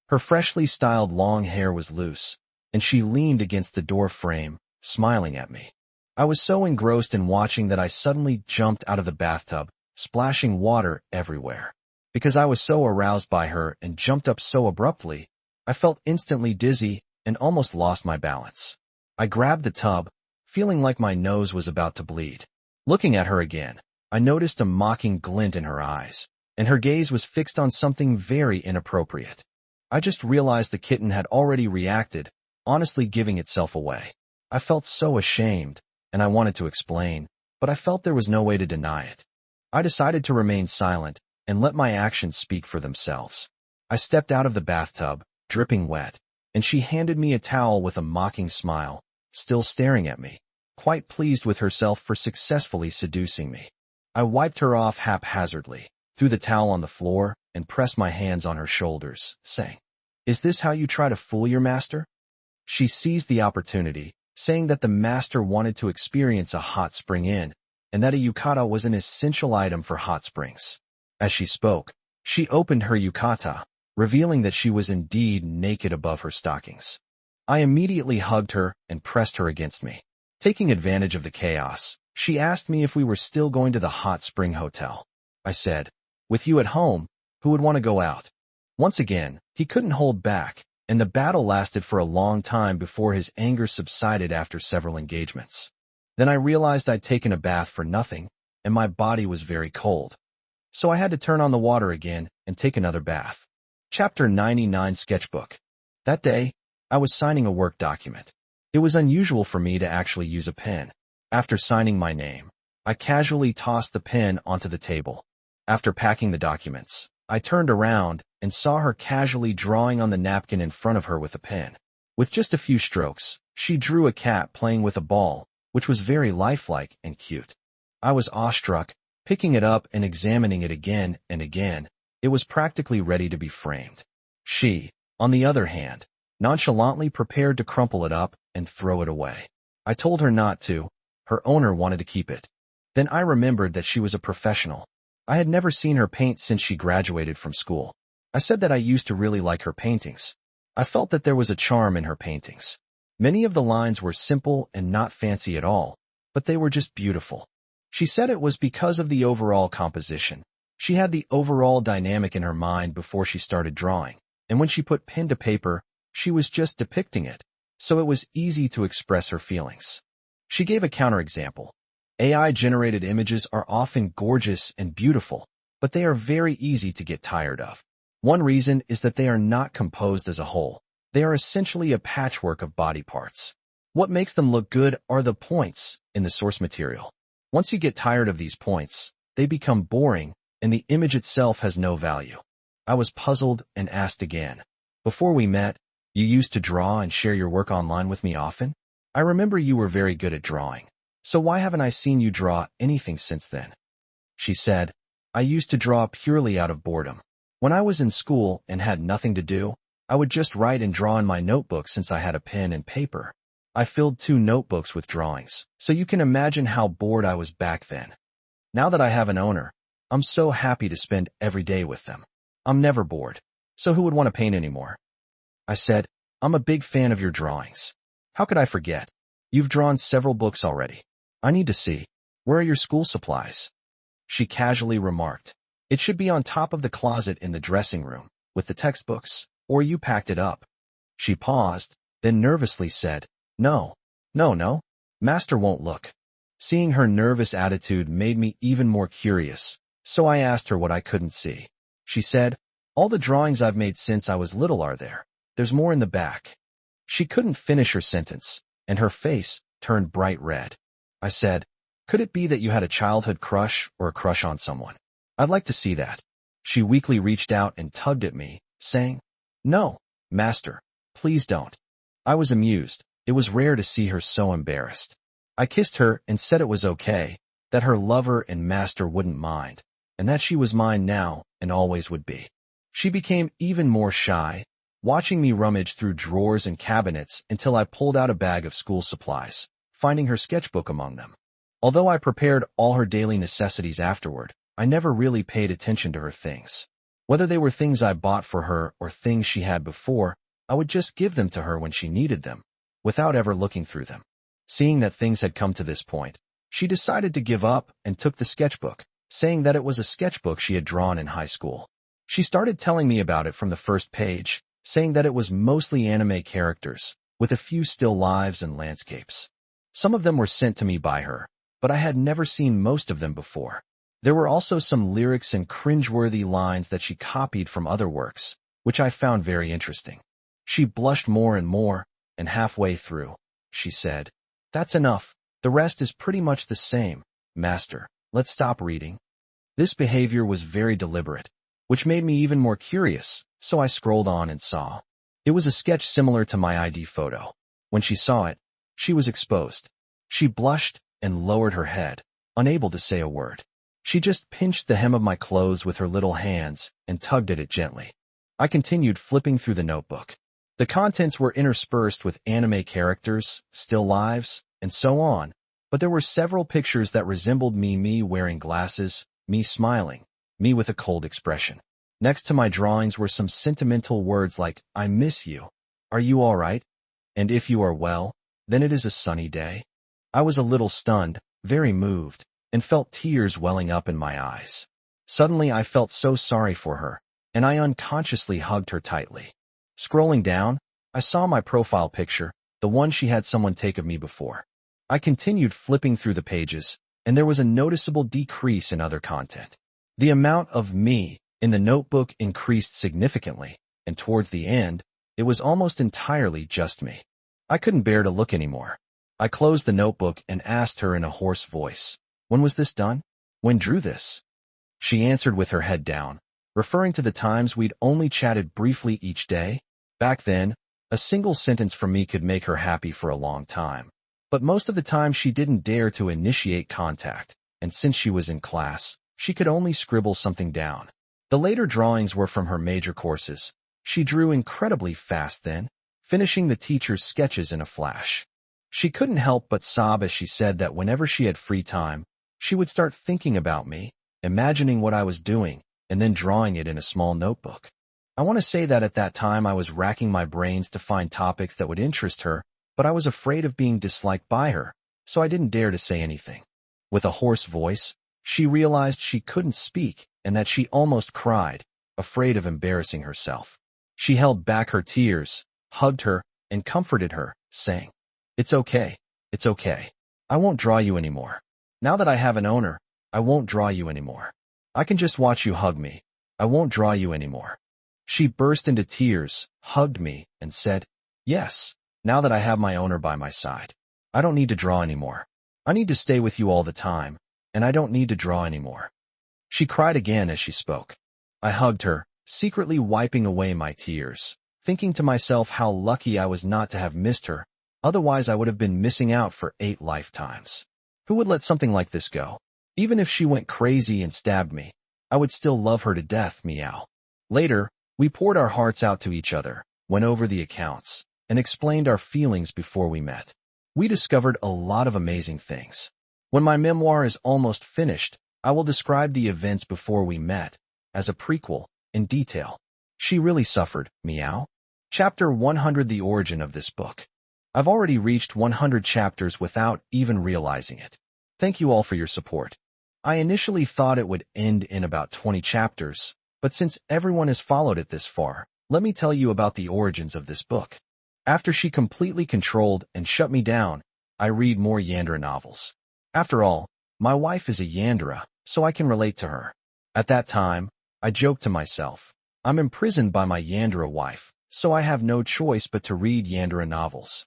Her freshly styled long hair was loose, and she leaned against the door frame, smiling at me. I was so engrossed in watching that I suddenly jumped out of the bathtub, splashing water everywhere. Because I was so aroused by her and jumped up so abruptly, I felt instantly dizzy and almost lost my balance. I grabbed the tub, feeling like my nose was about to bleed. Looking at her again, I noticed a mocking glint in her eyes, and her gaze was fixed on something very inappropriate. I just realized the kitten had already reacted, honestly giving itself away. I felt so ashamed, and I wanted to explain, but I felt there was no way to deny it. I decided to remain silent and let my actions speak for themselves. I stepped out of the bathtub, dripping wet, and she handed me a towel with a mocking smile, still staring at me, quite pleased with herself for successfully seducing me. I wiped her off haphazardly, threw the towel on the floor, and pressed my hands on her shoulders, saying, "Is this how you try to fool your master?" She seized the opportunity, saying that the master wanted to experience a hot spring inn, and that a yukata was an essential item for hot springs. As she spoke, she opened her yukata, revealing that she was indeed naked above her stockings. I immediately hugged her and pressed her against me. Taking advantage of the chaos, she asked me if we were still going to the hot spring hotel. I said, "With you at home, who would want to go out?" Once again, he couldn't hold back, and the battle lasted for a long time before his anger subsided after several engagements. Then I realized I'd taken a bath for nothing, and my body was very cold. So I had to turn on the water again and take another bath. Chapter 99 Sketchbook. That day, I was signing a work document. It was unusual for me to actually use a pen. After signing my name, I casually tossed the pen onto the table. After packing the documents, I turned around and saw her casually drawing on the napkin in front of her with a pen. With just a few strokes, she drew a cat playing with a ball, which was very lifelike and cute. I was awestruck, picking it up and examining it again and again. It was practically ready to be framed. She, on the other hand, nonchalantly prepared to crumple it up and throw it away. I told her not to. Her owner wanted to keep it. Then I remembered that she was a professional. I had never seen her paint since she graduated from school. I said that I used to really like her paintings. I felt that there was a charm in her paintings. Many of the lines were simple and not fancy at all, but they were just beautiful. She said it was because of the overall composition. She had the overall dynamic in her mind before she started drawing, and when she put pen to paper, she was just depicting it, so it was easy to express her feelings. She gave a counterexample. AI-generated images are often gorgeous and beautiful, but they are very easy to get tired of. One reason is that they are not composed as a whole. They are essentially a patchwork of body parts. What makes them look good are the points in the source material. Once you get tired of these points, they become boring, and the image itself has no value. I was puzzled and asked again. Before we met, you used to draw and share your work online with me often? I remember you were very good at drawing. So why haven't I seen you draw anything since then? She said, I used to draw purely out of boredom. When I was in school and had nothing to do, I would just write and draw in my notebook since I had a pen and paper. I filled 2 notebooks with drawings, so you can imagine how bored I was back then. Now that I have an owner, I'm so happy to spend every day with them. I'm never bored, so who would want to paint anymore? I said, I'm a big fan of your drawings. How could I forget? You've drawn several books already. I need to see. Where are your school supplies? She casually remarked, it should be on top of the closet in the dressing room, with the textbooks, or you packed it up. She paused, then nervously said, No. Master won't look. Seeing her nervous attitude made me even more curious, so I asked her what I couldn't see. She said, all the drawings I've made since I was little are there. There's more in the back. She couldn't finish her sentence, and her face turned bright red. I said, could it be that you had a childhood crush or a crush on someone? I'd like to see that. She weakly reached out and tugged at me, saying, No, Master, please don't. I was amused. It was rare to see her so embarrassed. I kissed her and said it was okay, that her lover and master wouldn't mind, and that she was mine now and always would be. She became even more shy, watching me rummage through drawers and cabinets until I pulled out a bag of school supplies, finding her sketchbook among them. Although I prepared all her daily necessities afterward, I never really paid attention to her things. Whether they were things I bought for her or things she had before, I would just give them to her when she needed them, without ever looking through them. Seeing that things had come to this point, she decided to give up and took the sketchbook, saying that it was a sketchbook she had drawn in high school. She started telling me about it from the first page, saying that it was mostly anime characters, with a few still lives and landscapes. Some of them were sent to me by her, but I had never seen most of them before. There were also some lyrics and cringeworthy lines that she copied from other works, which I found very interesting. She blushed more and more, and halfway through, she said, That's enough. The rest is pretty much the same, Master. Let's stop reading. This behavior was very deliberate, which made me even more curious, so I scrolled on and saw. It was a sketch similar to my ID photo. When she saw it, she was exposed. She blushed and lowered her head, unable to say a word. She just pinched the hem of my clothes with her little hands and tugged at it gently. I continued flipping through the notebook. The contents were interspersed with anime characters, still lives, and so on, but there were several pictures that resembled me wearing glasses, me smiling, me with a cold expression. Next to my drawings were some sentimental words like, I miss you. Are you all right? And if you are well, then it is a sunny day. I was a little stunned, very moved, and felt tears welling up in my eyes. Suddenly I felt so sorry for her, and I unconsciously hugged her tightly. Scrolling down, I saw my profile picture, the one she had someone take of me before. I continued flipping through the pages, and there was a noticeable decrease in other content. The amount of me in the notebook increased significantly, and towards the end, it was almost entirely just me. I couldn't bear to look anymore. I closed the notebook and asked her in a hoarse voice, When was this done? When drew this? She answered with her head down, referring to the times we'd only chatted briefly each day. Back then, a single sentence from me could make her happy for a long time. But most of the time she didn't dare to initiate contact, and since she was in class, she could only scribble something down. The later drawings were from her major courses. She drew incredibly fast then, finishing the teacher's sketches in a flash. She couldn't help but sob as she said that whenever she had free time, she would start thinking about me, imagining what I was doing, and then drawing it in a small notebook. I want to say that at that time I was racking my brains to find topics that would interest her, but I was afraid of being disliked by her, so I didn't dare to say anything. With a hoarse voice, she realized she couldn't speak and that she almost cried, afraid of embarrassing herself. She held back her tears, hugged her, and comforted her, saying, "It's okay. It's okay. I won't draw you anymore. Now that I have an owner, I won't draw you anymore. I can just watch you hug me. I won't draw you anymore." She burst into tears, hugged me, and said, "Yes, now that I have my owner by my side, I don't need to draw anymore. I need to stay with you all the time, and I don't need to draw anymore." She cried again as she spoke. I hugged her, secretly wiping away my tears, thinking to myself how lucky I was not to have missed her, otherwise I would have been missing out for 8 lifetimes. Who would let something like this go? Even if she went crazy and stabbed me, I would still love her to death, meow. Later, we poured our hearts out to each other, went over the accounts, and explained our feelings before we met. We discovered a lot of amazing things. When my memoir is almost finished, I will describe the events before we met, as a prequel, in detail. She really suffered, meow. Chapter 100: The Origin of this book. I've already reached 100 chapters without even realizing it. Thank you all for your support. I initially thought it would end in about 20 chapters, but since everyone has followed it this far, let me tell you about the origins of this book. After she completely controlled and shut me down, I read more Yandere novels. After all, my wife is a Yandere, so I can relate to her. At that time, I joked to myself, I'm imprisoned by my Yandere wife, so I have no choice but to read Yandere novels.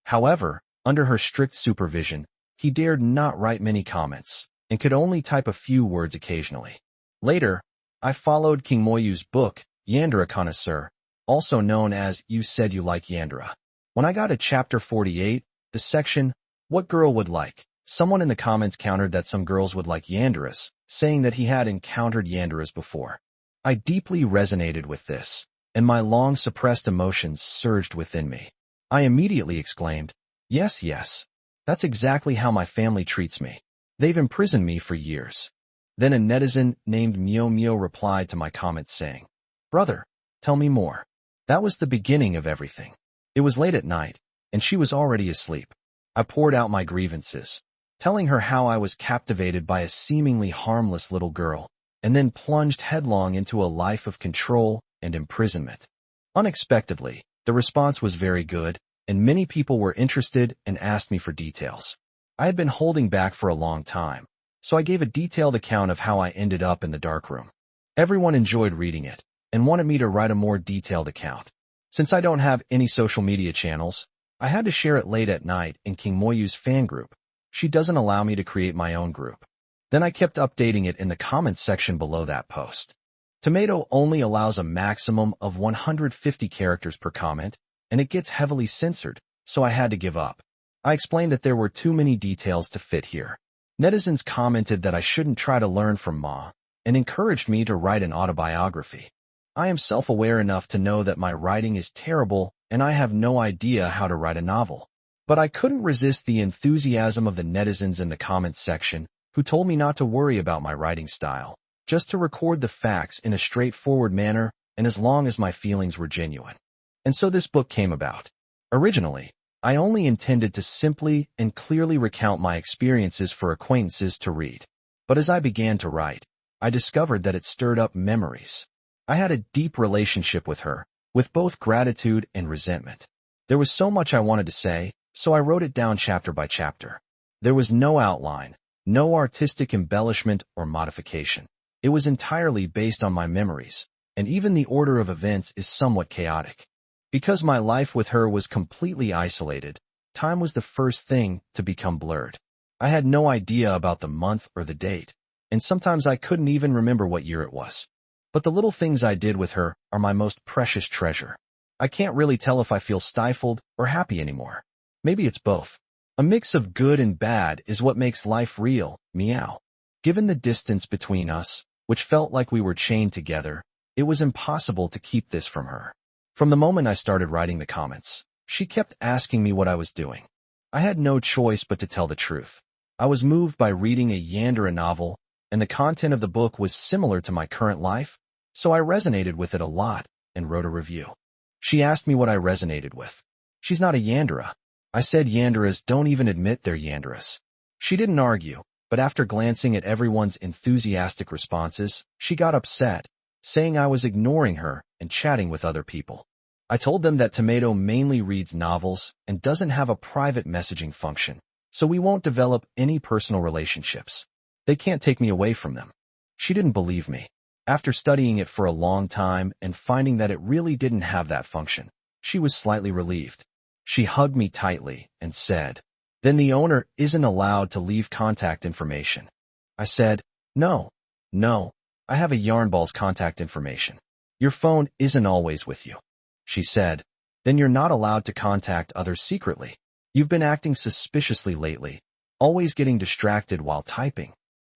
However, under her strict supervision, he dared not write many comments, and could only type a few words occasionally. Later, I followed King Moyu's book, Yandere Connoisseur, also known as You Said You Like Yandere. When I got to chapter 48, the section, What Girl Would Like, someone in the comments countered that some girls would like Yanderes, saying that he had encountered Yanderes before. I deeply resonated with this, and my long-suppressed emotions surged within me. I immediately exclaimed, "Yes, yes. That's exactly how my family treats me. They've imprisoned me for years." Then a netizen named Mio Mio replied to my comments saying, "Brother, tell me more." That was the beginning of everything. It was late at night, and she was already asleep. I poured out my grievances, telling her how I was captivated by a seemingly harmless little girl, and then plunged headlong into a life of control and imprisonment. Unexpectedly, the response was very good, and many people were interested and asked me for details. I had been holding back for a long time, so I gave a detailed account of how I ended up in the darkroom. Everyone enjoyed reading it, and wanted me to write a more detailed account. Since I don't have any social media channels, I had to share it late at night in King Moyu's fan group. She doesn't allow me to create my own group. Then I kept updating it in the comments section below that post. Tomato only allows a maximum of 150 characters per comment, and it gets heavily censored, so I had to give up. I explained that there were too many details to fit here. Netizens commented that I shouldn't try to learn from Ma, and encouraged me to write an autobiography. I am self-aware enough to know that my writing is terrible and I have no idea how to write a novel. But I couldn't resist the enthusiasm of the netizens in the comments section, who told me not to worry about my writing style, just to record the facts in a straightforward manner and as long as my feelings were genuine. And so this book came about. Originally, I only intended to simply and clearly recount my experiences for acquaintances to read. But as I began to write, I discovered that it stirred up memories. I had a deep relationship with her, with both gratitude and resentment. There was so much I wanted to say, so I wrote it down chapter by chapter. There was no outline, no artistic embellishment or modification. It was entirely based on my memories, and even the order of events is somewhat chaotic. Because my life with her was completely isolated, time was the first thing to become blurred. I had no idea about the month or the date, and sometimes I couldn't even remember what year it was. But the little things I did with her are my most precious treasure. I can't really tell if I feel stifled or happy anymore. Maybe it's both. A mix of good and bad is what makes life real, meow. Given the distance between us, which felt like we were chained together, it was impossible to keep this from her. From the moment I started writing the comments, she kept asking me what I was doing. I had no choice but to tell the truth. I was moved by reading a Yandere novel, and the content of the book was similar to my current life, so I resonated with it a lot and wrote a review. She asked me what I resonated with. She's not a Yandere. I said Yanderes don't even admit they're Yanderes. She didn't argue, but after glancing at everyone's enthusiastic responses, she got upset, saying I was ignoring her and chatting with other people. I told them that Tomato mainly reads novels and doesn't have a private messaging function, so we won't develop any personal relationships. They can't take me away from them. She didn't believe me. After studying it for a long time and finding that it really didn't have that function, she was slightly relieved. She hugged me tightly and said, "Then the owner isn't allowed to leave contact information." I said, No, I have a Yarnball's contact information. Your phone isn't always with you." She said, "Then you're not allowed to contact others secretly. You've been acting suspiciously lately, always getting distracted while typing."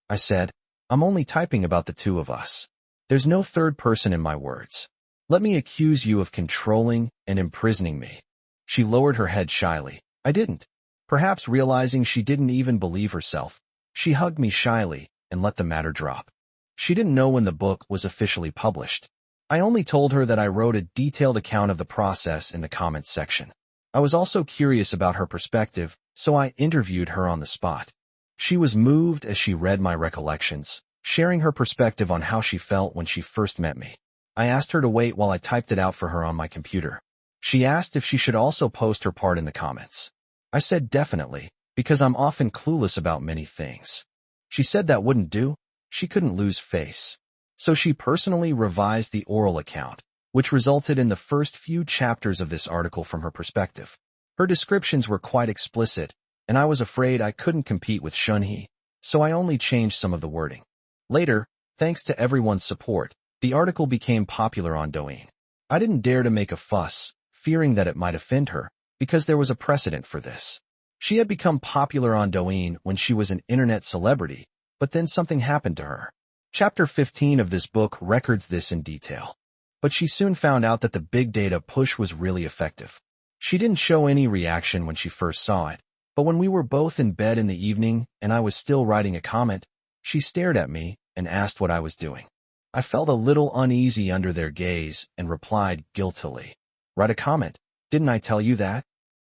I said, "I'm only typing about the two of us. There's no third person in my words. Let me accuse you of controlling and imprisoning me." She lowered her head shyly. I didn't. Perhaps realizing she didn't even believe herself, she hugged me shyly and let the matter drop. She didn't know when the book was officially published. I only told her that I wrote a detailed account of the process in the comments section. I was also curious about her perspective, so I interviewed her on the spot. She was moved as she read my recollections, sharing her perspective on how she felt when she first met me. I asked her to wait while I typed it out for her on my computer. She asked if she should also post her part in the comments. I said definitely, because I'm often clueless about many things. She said that wouldn't do. She couldn't lose face. So she personally revised the oral account, which resulted in the first few chapters of this article from her perspective. Her descriptions were quite explicit, and I was afraid I couldn't compete with Shunhee, so I only changed some of the wording. Later, thanks to everyone's support, the article became popular on Douyin. I didn't dare to make a fuss, fearing that it might offend her, because there was a precedent for this. She had become popular on Douyin when she was an internet celebrity, but then something happened to her. Chapter 15 of this book records this in detail. But she soon found out that the big data push was really effective. She didn't show any reaction when she first saw it, but when we were both in bed in the evening and I was still writing a comment, she stared at me and asked what I was doing. I felt a little uneasy under their gaze and replied guiltily, "Write a comment. Didn't I tell you that?"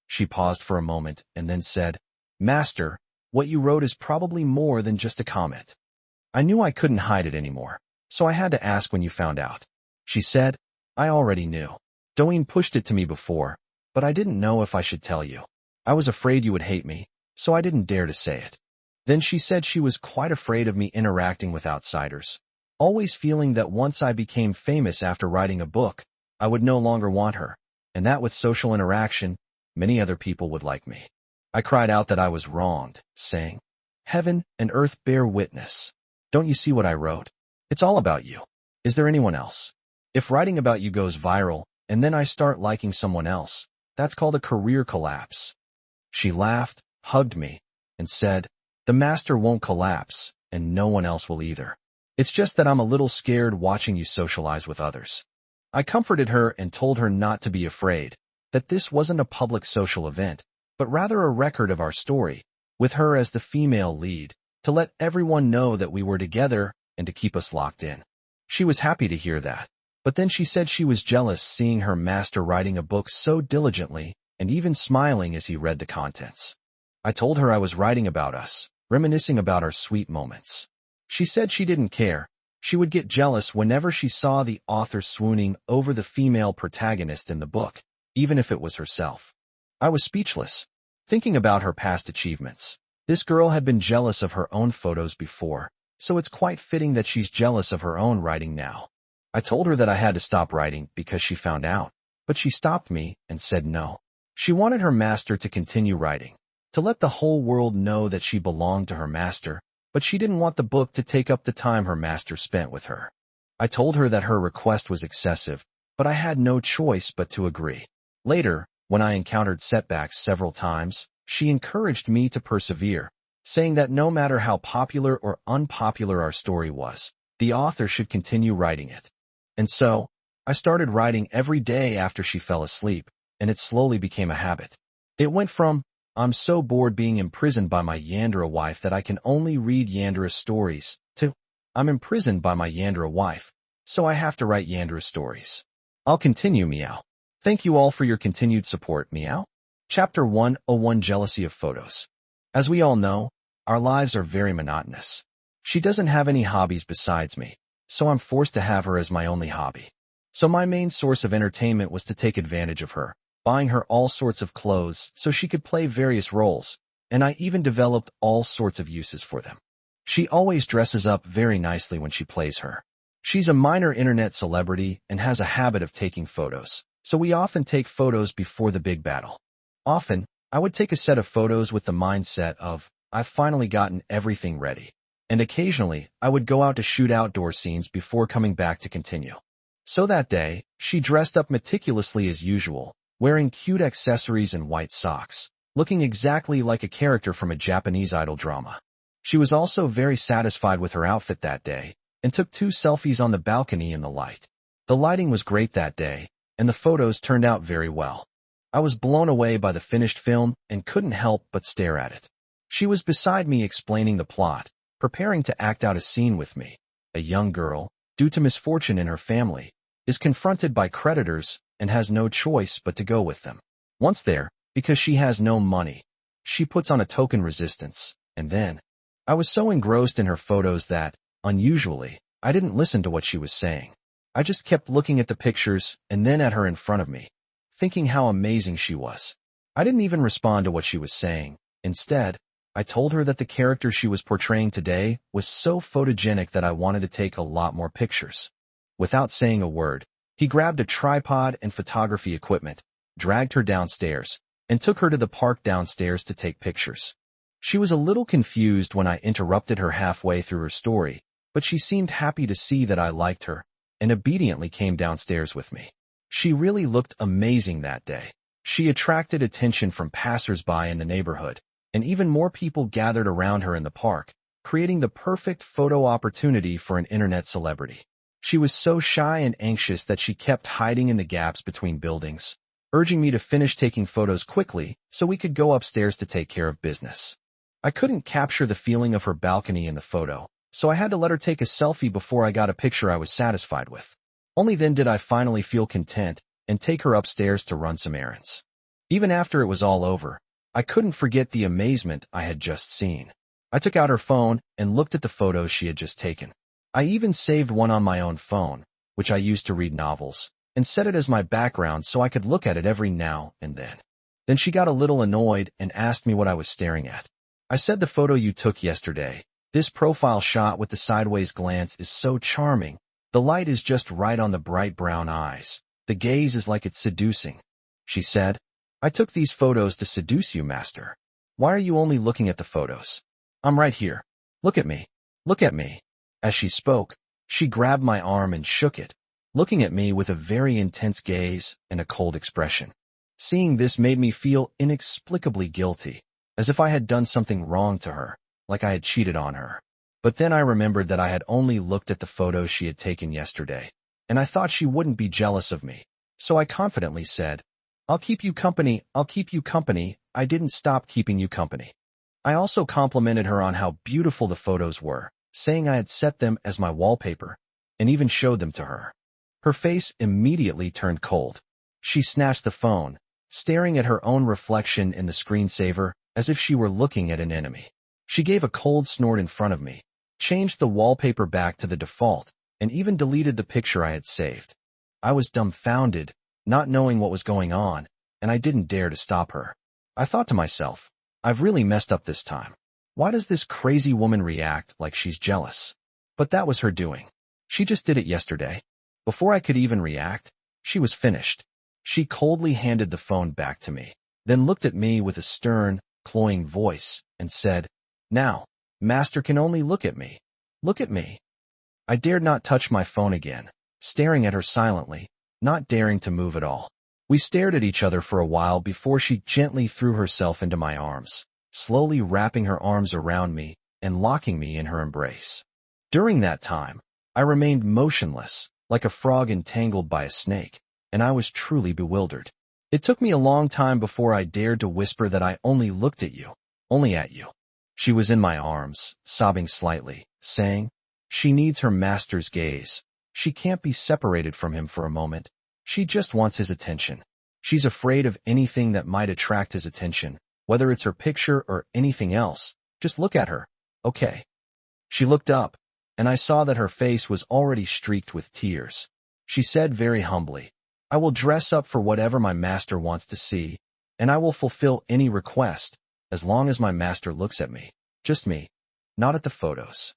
She paused for a moment and then said, "Master, what you wrote is probably more than just a comment." I knew I couldn't hide it anymore, so I had to ask when you found out. She said, "I already knew. Douyin pushed it to me before, but I didn't know if I should tell you. I was afraid you would hate me, so I didn't dare to say it." Then she said she was quite afraid of me interacting with outsiders, always feeling that once I became famous after writing a book, I would no longer want her, and that with social interaction, many other people would like me. I cried out that I was wronged, saying, "Heaven and earth bear witness. Don't you see what I wrote? It's all about you. Is there anyone else? If writing about you goes viral, and then I start liking someone else, that's called a career collapse." She laughed, hugged me, and said, "The master won't collapse, and no one else will either. It's just that I'm a little scared watching you socialize with others." I comforted her and told her not to be afraid, that this wasn't a public social event, but rather a record of our story, with her as the female lead, to let everyone know that we were together and to keep us locked in. She was happy to hear that, but then she said she was jealous seeing her master writing a book so diligently and even smiling as he read the contents. I told her I was writing about us, reminiscing about our sweet moments. She said she didn't care. She would get jealous whenever she saw the author swooning over the female protagonist in the book, even if it was herself. I was speechless, thinking about her past achievements. This girl had been jealous of her own photos before, so it's quite fitting that she's jealous of her own writing now. I told her that I had to stop writing because she found out, but she stopped me and said no. She wanted her master to continue writing, to let the whole world know that she belonged to her master, but she didn't want the book to take up the time her master spent with her. I told her that her request was excessive, but I had no choice but to agree. Later, when I encountered setbacks several times, she encouraged me to persevere, saying that no matter how popular or unpopular our story was, the author should continue writing it. And so, I started writing every day after she fell asleep, and it slowly became a habit. It went from, I'm so bored being imprisoned by my Yandere wife that I can only read Yandere stories, to, I'm imprisoned by my Yandere wife, so I have to write Yandere stories. I'll continue, meow. Thank you all for your continued support, meow. Chapter 101, Jealousy of Photos. As we all know, our lives are very monotonous. She doesn't have any hobbies besides me, so I'm forced to have her as my only hobby. So my main source of entertainment was to take advantage of her, buying her all sorts of clothes so she could play various roles, and I even developed all sorts of uses for them. She always dresses up very nicely when she plays her. She's a minor internet celebrity and has a habit of taking photos, so we often take photos before the big battle. Often, I would take a set of photos with the mindset of, I've finally gotten everything ready. And occasionally, I would go out to shoot outdoor scenes before coming back to continue. So that day, she dressed up meticulously as usual, wearing cute accessories and white socks, looking exactly like a character from a Japanese idol drama. She was also very satisfied with her outfit that day, and took 2 selfies on the balcony in the light. The lighting was great that day, and the photos turned out very well. I was blown away by the finished film and couldn't help but stare at it. She was beside me explaining the plot, preparing to act out a scene with me. A young girl, due to misfortune in her family, is confronted by creditors and has no choice but to go with them. Once there, because she has no money, she puts on a token resistance, and then, I was so engrossed in her photos that, unusually, I didn't listen to what she was saying. I just kept looking at the pictures and then at her in front of me, thinking how amazing she was. I didn't even respond to what she was saying. Instead, I told her that the character she was portraying today was so photogenic that I wanted to take a lot more pictures. Without saying a word, he grabbed a tripod and photography equipment, dragged her downstairs, and took her to the park downstairs to take pictures. She was a little confused when I interrupted her halfway through her story, but she seemed happy to see that I liked her, and obediently came downstairs with me. She really looked amazing that day. She attracted attention from passers-by in the neighborhood, and even more people gathered around her in the park, creating the perfect photo opportunity for an internet celebrity. She was so shy and anxious that she kept hiding in the gaps between buildings, urging me to finish taking photos quickly so we could go upstairs to take care of business. I couldn't capture the feeling of her balcony in the photo, so I had to let her take a selfie before I got a picture I was satisfied with. Only then did I finally feel content and take her upstairs to run some errands. Even after it was all over, I couldn't forget the amazement I had just seen. I took out her phone and looked at the photos she had just taken. I even saved one on my own phone, which I used to read novels, and set it as my background so I could look at it every now and then. Then she got a little annoyed and asked me what I was staring at. I said the photo you took yesterday. This profile shot with the sideways glance is so charming. The light is just right on the bright brown eyes. The gaze is like it's seducing. She said, I took these photos to seduce you, master. Why are you only looking at the photos? I'm right here. Look at me. Look at me. As she spoke, she grabbed my arm and shook it, looking at me with a very intense gaze and a cold expression. Seeing this made me feel inexplicably guilty, as if I had done something wrong to her, like I had cheated on her. But then I remembered that I had only looked at the photos she had taken yesterday, and I thought she wouldn't be jealous of me, so I confidently said, I'll keep you company, I'll keep you company. I didn't stop keeping you company. I also complimented her on how beautiful the photos were, saying I had set them as my wallpaper, and even showed them to her. Her face immediately turned cold. She snatched the phone, staring at her own reflection in the screensaver as if she were looking at an enemy. She gave a cold snort in front of me, changed the wallpaper back to the default, and even deleted the picture I had saved. I was dumbfounded, not knowing what was going on, and I didn't dare to stop her. I thought to myself, I've really messed up this time. Why does this crazy woman react like she's jealous? But that was her doing. She just did it yesterday. Before I could even react, she was finished. She coldly handed the phone back to me, then looked at me with a stern, cloying voice and said, "Now, master can only look at me. Look at me." I dared not touch my phone again, staring at her silently, not daring to move at all. We stared at each other for a while before she gently threw herself into my arms, slowly wrapping her arms around me and locking me in her embrace. During that time, I remained motionless, like a frog entangled by a snake, and I was truly bewildered. It took me a long time before I dared to whisper that I only looked at you, only at you. She was in my arms, sobbing slightly, saying, "She needs her master's gaze. She can't be separated from him for a moment. She just wants his attention. She's afraid of anything that might attract his attention, whether it's her picture or anything else. Just look at her, okay?" She looked up, and I saw that her face was already streaked with tears. She said very humbly, "I will dress up for whatever my master wants to see, and I will fulfill any request, as long as my master looks at me. Just me, not at the photos."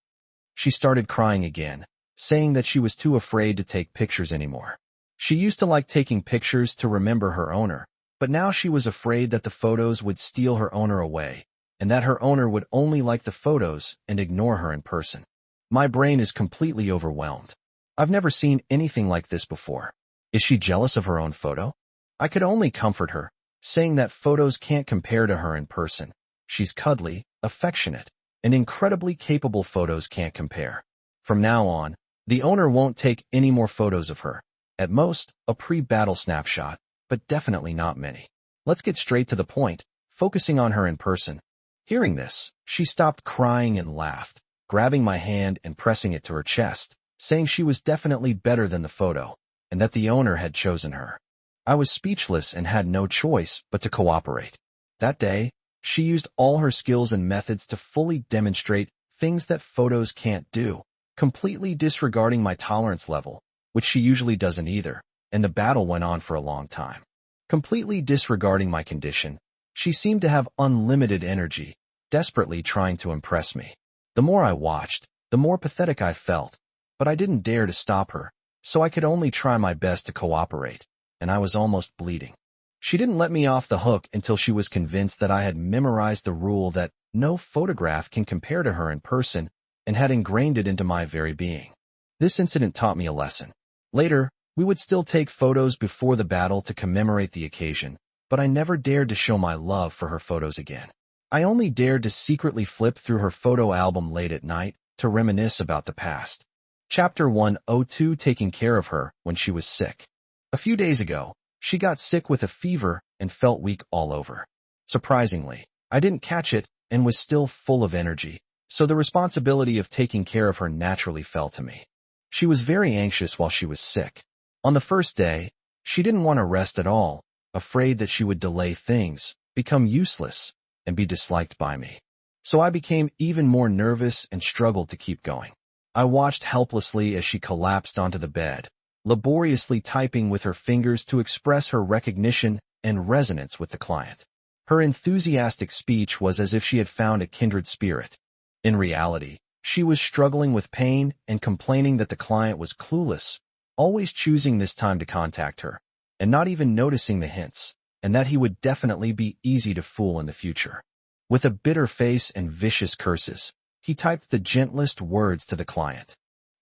She started crying again, saying that she was too afraid to take pictures anymore. She used to like taking pictures to remember her owner, but now she was afraid that the photos would steal her owner away, and that her owner would only like the photos and ignore her in person. My brain is completely overwhelmed. I've never seen anything like this before. Is she jealous of her own photo? I could only comfort her, saying that photos can't compare to her in person. She's cuddly, affectionate, and incredibly capable. Photos can't compare. From now on, the owner won't take any more photos of her. At most, a pre-battle snapshot, but definitely not many. Let's get straight to the point, focusing on her in person. Hearing this, she stopped crying and laughed, grabbing my hand and pressing it to her chest, saying she was definitely better than the photo, and that the owner had chosen her. I was speechless and had no choice but to cooperate. That day, she used all her skills and methods to fully demonstrate things that photos can't do, completely disregarding my tolerance level, which she usually doesn't either, and the battle went on for a long time. Completely disregarding my condition, she seemed to have unlimited energy, desperately trying to impress me. The more I watched, the more pathetic I felt, but I didn't dare to stop her, so I could only try my best to cooperate, and I was almost bleeding. She didn't let me off the hook until she was convinced that I had memorized the rule that no photograph can compare to her in person and had ingrained it into my very being. This incident taught me a lesson. Later, we would still take photos before the battle to commemorate the occasion, but I never dared to show my love for her photos again. I only dared to secretly flip through her photo album late at night to reminisce about the past. Chapter 102: Taking Care of Her When She Was Sick. A few days ago, she got sick with a fever and felt weak all over. Surprisingly, I didn't catch it and was still full of energy, so the responsibility of taking care of her naturally fell to me. She was very anxious while she was sick. On the first day, she didn't want to rest at all, afraid that she would delay things, become useless, and be disliked by me. So I became even more nervous and struggled to keep going. I watched helplessly as she collapsed onto the bed, laboriously typing with her fingers to express her recognition and resonance with the client. Her enthusiastic speech was as if she had found a kindred spirit. In reality, she was struggling with pain and complaining that the client was clueless, always choosing this time to contact her, and not even noticing the hints, and that he would definitely be easy to fool in the future. With a bitter face and vicious curses, he typed the gentlest words to the client.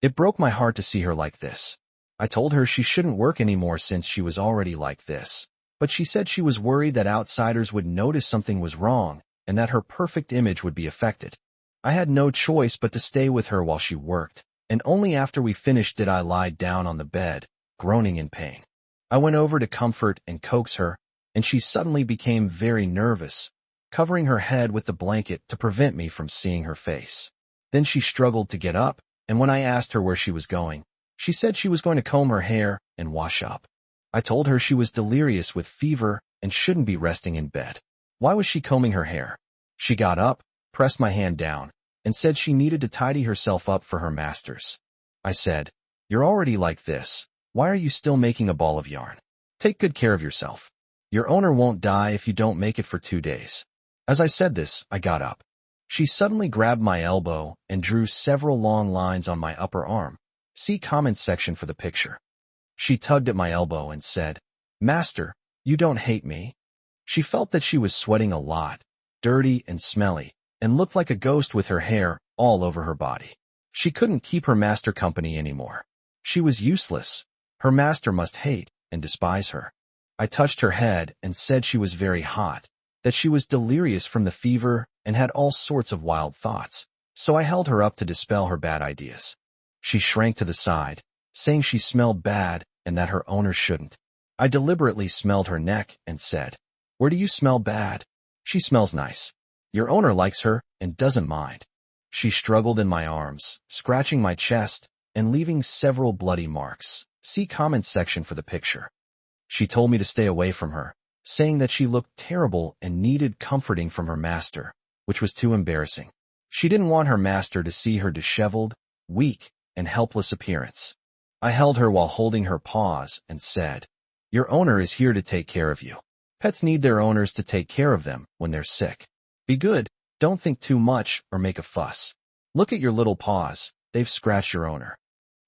It broke my heart to see her like this. I told her she shouldn't work anymore since she was already like this, but she said she was worried that outsiders would notice something was wrong and that her perfect image would be affected. I had no choice but to stay with her while she worked, and only after we finished did I lie down on the bed, groaning in pain. I went over to comfort and coax her, and she suddenly became very nervous, covering her head with the blanket to prevent me from seeing her face. Then she struggled to get up, and when I asked her where she was going, she said she was going to comb her hair and wash up. I told her she was delirious with fever and shouldn't be resting in bed. Why was she combing her hair? She got up, pressed my hand down, and said she needed to tidy herself up for her masters. I said, "You're already like this. Why are you still making a ball of yarn? Take good care of yourself. Your owner won't die if you don't make it for 2 days." As I said this, I got up. She suddenly grabbed my elbow and drew several long lines on my upper arm. See comments section for the picture. She tugged at my elbow and said, "Master, you don't hate me." She felt that she was sweating a lot, dirty and smelly, and looked like a ghost with her hair all over her body. She couldn't keep her master company anymore. She was useless. Her master must hate and despise her. I touched her head and said she was very hot, that she was delirious from the fever and had all sorts of wild thoughts, so I held her up to dispel her bad ideas. She shrank to the side, saying she smelled bad and that her owner shouldn't. I deliberately smelled her neck and said, "Where do you smell bad? She smells nice. Your owner likes her and doesn't mind." She struggled in my arms, scratching my chest and leaving several bloody marks. See comments section for the picture. She told me to stay away from her, saying that she looked terrible and needed comforting from her master, which was too embarrassing. She didn't want her master to see her disheveled, weak, and helpless appearance. I held her while holding her paws and said, "Your owner is here to take care of you. Pets need their owners to take care of them when they're sick. Be good, don't think too much or make a fuss. Look at your little paws, they've scratched your owner."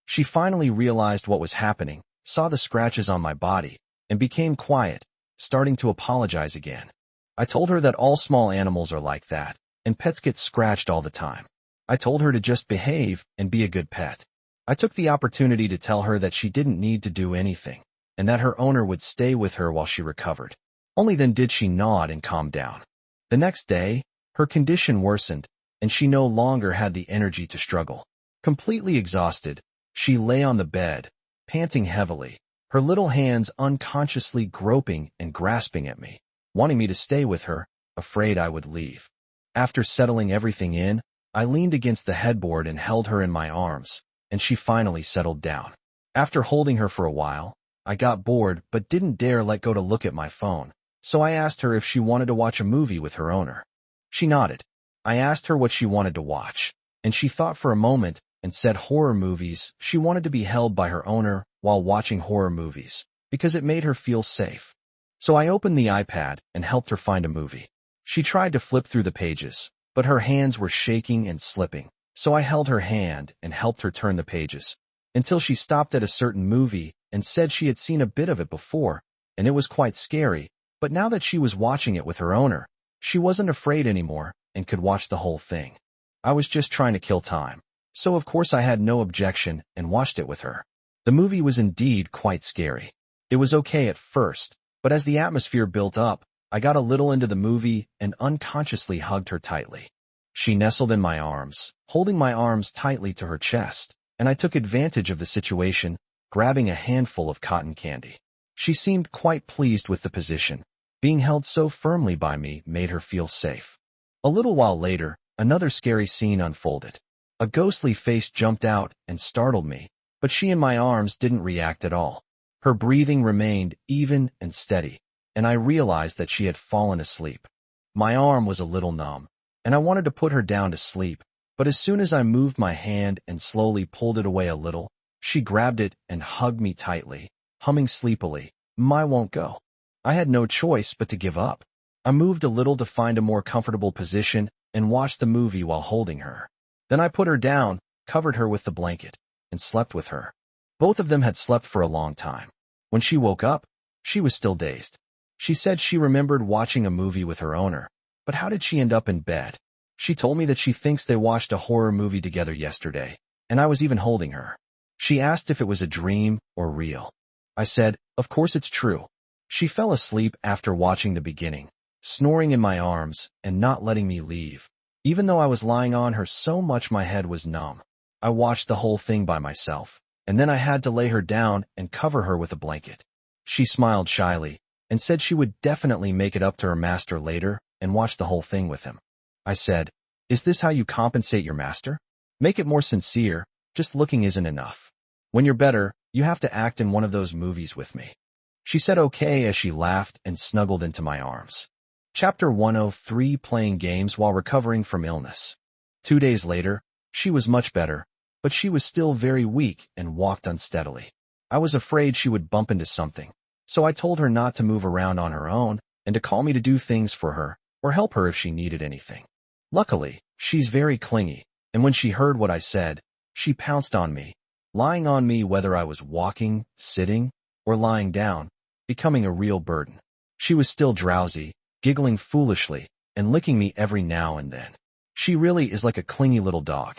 She finally realized what was happening, saw the scratches on my body, and became quiet, starting to apologize again. I told her that all small animals are like that, and pets get scratched all the time. I told her to just behave and be a good pet. I took the opportunity to tell her that she didn't need to do anything, and that her owner would stay with her while she recovered. Only then did she nod and calm down. The next day, her condition worsened, and she no longer had the energy to struggle. Completely exhausted, she lay on the bed, panting heavily, her little hands unconsciously groping and grasping at me, wanting me to stay with her, afraid I would leave. After settling everything in, I leaned against the headboard and held her in my arms, and she finally settled down. After holding her for a while, I got bored but didn't dare let go to look at my phone, so I asked her if she wanted to watch a movie with her owner. She nodded. I asked her what she wanted to watch, and she thought for a moment and said horror movies. She wanted to be held by her owner while watching horror movies, because it made her feel safe. So I opened the iPad and helped her find a movie. She tried to flip through the pages, but her hands were shaking and slipping, so I held her hand and helped her turn the pages, until she stopped at a certain movie and said she had seen a bit of it before, and it was quite scary, but now that she was watching it with her owner, she wasn't afraid anymore and could watch the whole thing. I was just trying to kill time, so of course I had no objection and watched it with her. The movie was indeed quite scary. It was okay at first, but as the atmosphere built up, I got a little into the movie and unconsciously hugged her tightly. She nestled in my arms, holding my arms tightly to her chest, and I took advantage of the situation, grabbing a handful of cotton candy. She seemed quite pleased with the position. Being held so firmly by me made her feel safe. A little while later, another scary scene unfolded. A ghostly face jumped out and startled me, but she in my arms didn't react at all. Her breathing remained even and steady, and I realized that she had fallen asleep. My arm was a little numb, and I wanted to put her down to sleep, but as soon as I moved my hand and slowly pulled it away a little, she grabbed it and hugged me tightly, humming sleepily, "I won't go." I had no choice but to give up. I moved a little to find a more comfortable position and watched the movie while holding her. Then I put her down, covered her with the blanket, and slept with her. Both of them had slept for a long time. When she woke up, she was still dazed. She said she remembered watching a movie with her owner, but how did she end up in bed? She told me that she thinks they watched a horror movie together yesterday, and I was even holding her. She asked if it was a dream or real. I said, of course it's true. She fell asleep after watching the beginning, snoring in my arms and not letting me leave, even though I was lying on her so much my head was numb. I watched the whole thing by myself, and then I had to lay her down and cover her with a blanket. She smiled shyly and said she would definitely make it up to her master later and watch the whole thing with him. I said, "Is this how you compensate your master? Make it more sincere, just looking isn't enough. When you're better, you have to act in one of those movies with me." She said okay as she laughed and snuggled into my arms. Chapter 103: Playing Games While Recovering from Illness. 2 days later, she was much better, but she was still very weak and walked unsteadily. I was afraid she would bump into something, so I told her not to move around on her own and to call me to do things for her or help her if she needed anything. Luckily, she's very clingy, and when she heard what I said, she pounced on me, lying on me whether I was walking, sitting, or lying down, becoming a real burden. She was still drowsy, giggling foolishly, and licking me every now and then. She really is like a clingy little dog.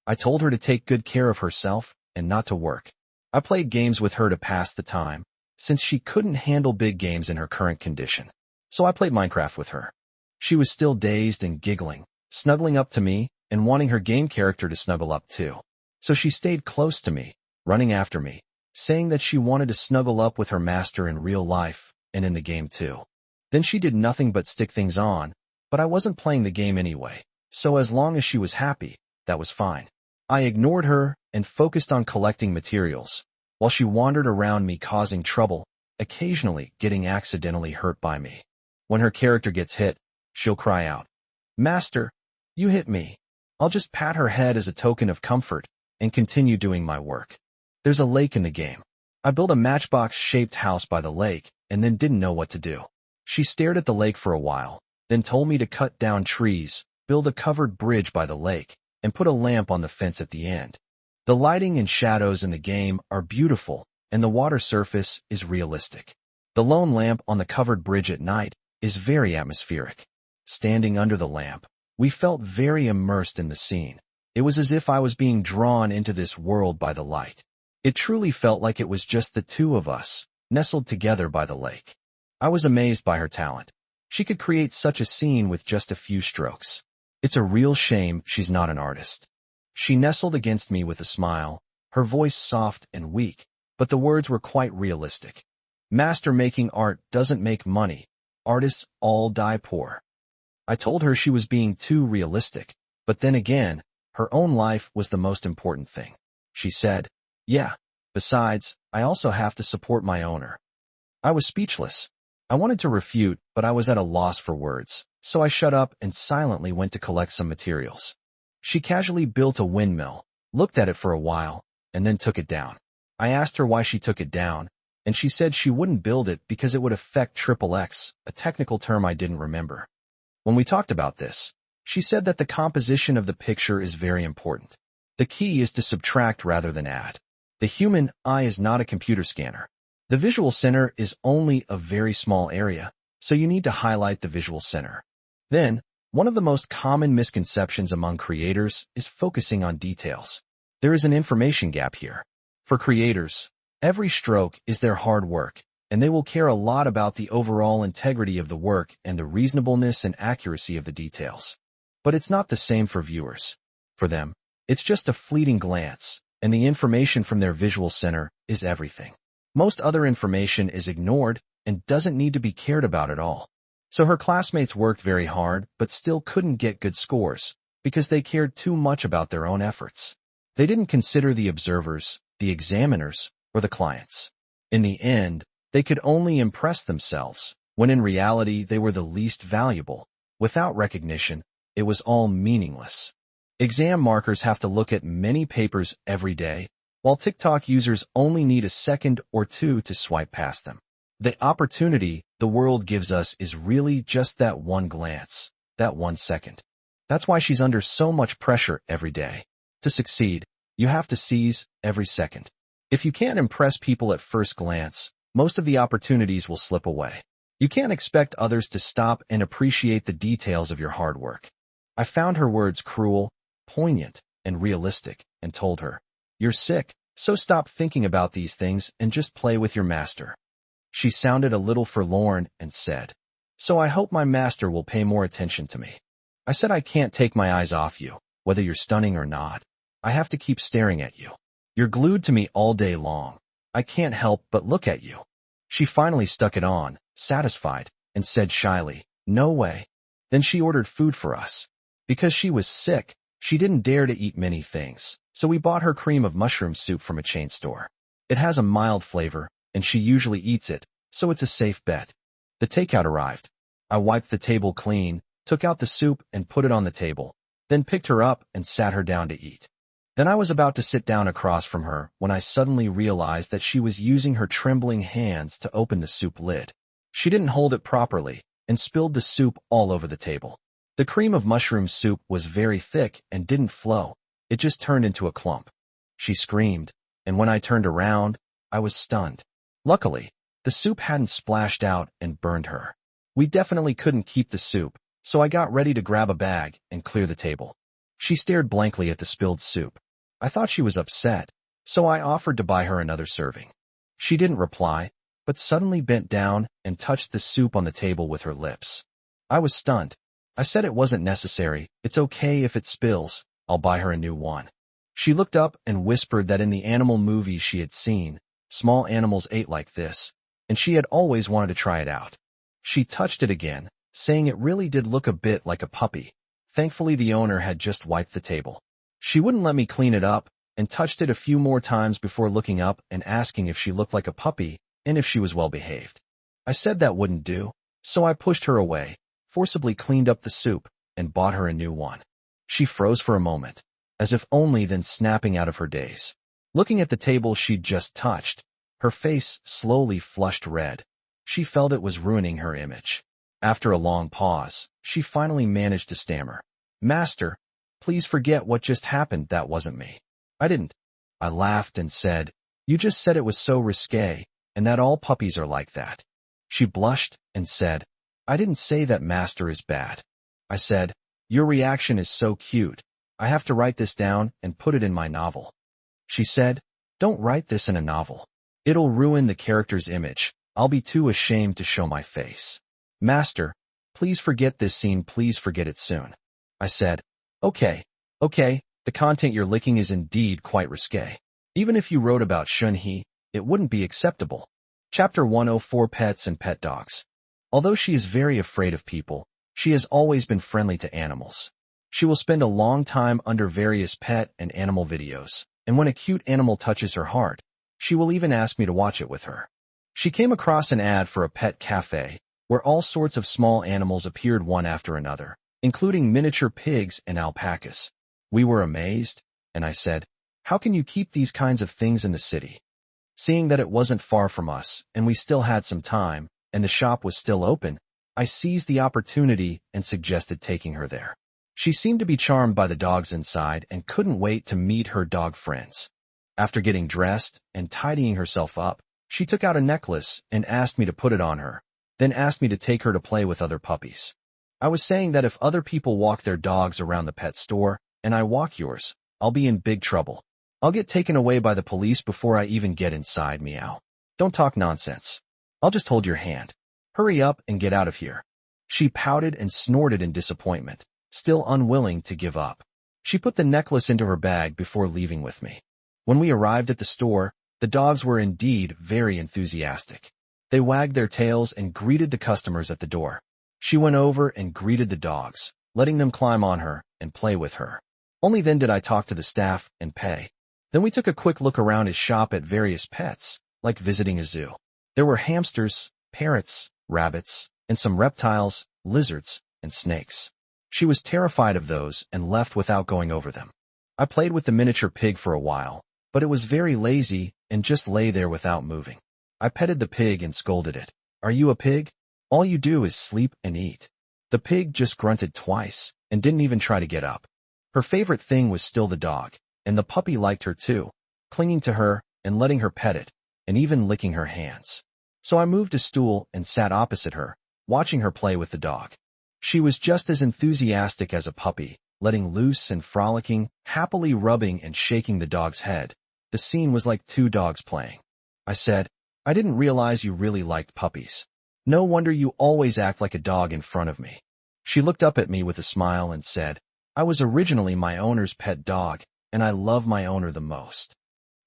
I told her to take good care of herself and not to work. I played games with her to pass the time, since she couldn't handle big games in her current condition. So I played Minecraft with her. She was still dazed and giggling, snuggling up to me and wanting her game character to snuggle up too. So she stayed close to me, running after me, saying that she wanted to snuggle up with her master in real life and in the game too. Then she did nothing but stick things on, but I wasn't playing the game anyway, so as long as she was happy, that was fine. I ignored her and focused on collecting materials, while she wandered around me causing trouble, occasionally getting accidentally hurt by me. When her character gets hit, she'll cry out, "Master, you hit me." I'll just pat her head as a token of comfort and continue doing my work. There's a lake in the game. I built a matchbox-shaped house by the lake and then didn't know what to do. She stared at the lake for a while, then told me to cut down trees, build a covered bridge by the lake, and put a lamp on the fence at the end. The lighting and shadows in the game are beautiful, and the water surface is realistic. The lone lamp on the covered bridge at night is very atmospheric. Standing under the lamp, we felt very immersed in the scene. It was as if I was being drawn into this world by the light. It truly felt like it was just the two of us, nestled together by the lake. I was amazed by her talent. She could create such a scene with just a few strokes. It's a real shame she's not an artist. She nestled against me with a smile, her voice soft and weak, but the words were quite realistic. Master, making art doesn't make money. Artists all die poor. I told her she was being too realistic, but then again, her own life was the most important thing. She said, "Yeah, besides, I also have to support my owner." I was speechless. I wanted to refute, but I was at a loss for words, so I shut up and silently went to collect some materials. She casually built a windmill, looked at it for a while, and then took it down. I asked her why she took it down, and she said she wouldn't build it because it would affect XXX, a technical term I didn't remember. When we talked about this, she said that the composition of the picture is very important. The key is to subtract rather than add. The human eye is not a computer scanner. The visual center is only a very small area, so you need to highlight the visual center. Then, one of the most common misconceptions among creators is focusing on details. There is an information gap here. For creators, every stroke is their hard work, and they will care a lot about the overall integrity of the work and the reasonableness and accuracy of the details. But it's not the same for viewers. For them, it's just a fleeting glance, and the information from their visual center is everything. Most other information is ignored and doesn't need to be cared about at all. So her classmates worked very hard but still couldn't get good scores because they cared too much about their own efforts. They didn't consider the observers, the examiners, or the clients. In the end, they could only impress themselves, when in reality they were the least valuable. Without recognition, it was all meaningless. Exam markers have to look at many papers every day, while TikTok users only need a second or two to swipe past them. The opportunity the world gives us is really just that one glance, that 1 second. That's why she's under so much pressure every day. To succeed, you have to seize every second. If you can't impress people at first glance, most of the opportunities will slip away. You can't expect others to stop and appreciate the details of your hard work. I found her words cruel, poignant, and realistic, and told her, "You're sick, so stop thinking about these things and just play with your master." She sounded a little forlorn and said, "So I hope my master will pay more attention to me." I said, "I can't take my eyes off you, whether you're stunning or not. I have to keep staring at you. You're glued to me all day long. I can't help but look at you." She finally stuck it on, satisfied, and said shyly, "No way." Then she ordered food for us. Because she was sick, she didn't dare to eat many things, so we bought her cream of mushroom soup from a chain store. It has a mild flavor, and she usually eats it, so it's a safe bet. The takeout arrived. I wiped the table clean, took out the soup and put it on the table, then picked her up and sat her down to eat. Then I was about to sit down across from her when I suddenly realized that she was using her trembling hands to open the soup lid. She didn't hold it properly and spilled the soup all over the table. The cream of mushroom soup was very thick and didn't flow. It just turned into a clump. She screamed, and when I turned around, I was stunned. Luckily, the soup hadn't splashed out and burned her. We definitely couldn't keep the soup, so I got ready to grab a bag and clear the table. She stared blankly at the spilled soup. I thought she was upset, so I offered to buy her another serving. She didn't reply, but suddenly bent down and touched the soup on the table with her lips. I was stunned. I said it wasn't necessary. It's okay if it spills. I'll buy her a new one. She looked up and whispered that in the animal movies she had seen, small animals ate like this, and she had always wanted to try it out. She touched it again, saying it really did look a bit like a puppy. Thankfully, the owner had just wiped the table. She wouldn't let me clean it up and touched it a few more times before looking up and asking if she looked like a puppy and if she was well behaved. I said that wouldn't do, so I pushed her away, forcibly cleaned up the soup, and bought her a new one. She froze for a moment, as if only then snapping out of her daze. Looking at the table she'd just touched, her face slowly flushed red. She felt it was ruining her image. After a long pause, she finally managed to stammer, "Master, please forget what just happened. That wasn't me." I didn't. I laughed and said, "You just said it was so risque, and that all puppies are like that." She blushed and said, "I didn't say that Master is bad." I said, "Your reaction is so cute. I have to write this down and put it in my novel." She said, "Don't write this in a novel. It'll ruin the character's image. I'll be too ashamed to show my face. Master, please forget this scene. Please forget it soon." I said, Okay, the content you're licking is indeed quite risque. Even if you wrote about Shunhee, it wouldn't be acceptable." Chapter 104: Pets and Pet Dogs. Although she is very afraid of people, she has always been friendly to animals. She will spend a long time under various pet and animal videos, and when a cute animal touches her heart, she will even ask me to watch it with her. She came across an ad for a pet cafe, where all sorts of small animals appeared one after another, including miniature pigs and alpacas. We were amazed, and I said, "How can you keep these kinds of things in the city?" Seeing that it wasn't far from us, and we still had some time, and the shop was still open, I seized the opportunity and suggested taking her there. She seemed to be charmed by the dogs inside and couldn't wait to meet her dog friends. After getting dressed and tidying herself up, she took out a necklace and asked me to put it on her, then asked me to take her to play with other puppies. I was saying that if other people walk their dogs around the pet store, and I walk yours, I'll be in big trouble. I'll get taken away by the police before I even get inside. Meow. Don't talk nonsense. I'll just hold your hand. Hurry up and get out of here. She pouted and snorted in disappointment, still unwilling to give up. She put the necklace into her bag before leaving with me. When we arrived at the store, the dogs were indeed very enthusiastic. They wagged their tails and greeted the customers at the door. She went over and greeted the dogs, letting them climb on her and play with her. Only then did I talk to the staff and pay. Then we took a quick look around his shop at various pets, like visiting a zoo. There were hamsters, parrots, rabbits, and some reptiles, lizards, and snakes. She was terrified of those and left without going over them. I played with the miniature pig for a while, but it was very lazy and just lay there without moving. I petted the pig and scolded it. "Are you a pig? All you do is sleep and eat." The pig just grunted twice and didn't even try to get up. Her favorite thing was still the dog, and the puppy liked her too, clinging to her and letting her pet it, and even licking her hands. So I moved a stool and sat opposite her, watching her play with the dog. She was just as enthusiastic as a puppy, letting loose and frolicking, happily rubbing and shaking the dog's head. The scene was like two dogs playing. I said, "I didn't realize you really liked puppies. No wonder you always act like a dog in front of me." She looked up at me with a smile and said, "I was originally my owner's pet dog, and I love my owner the most."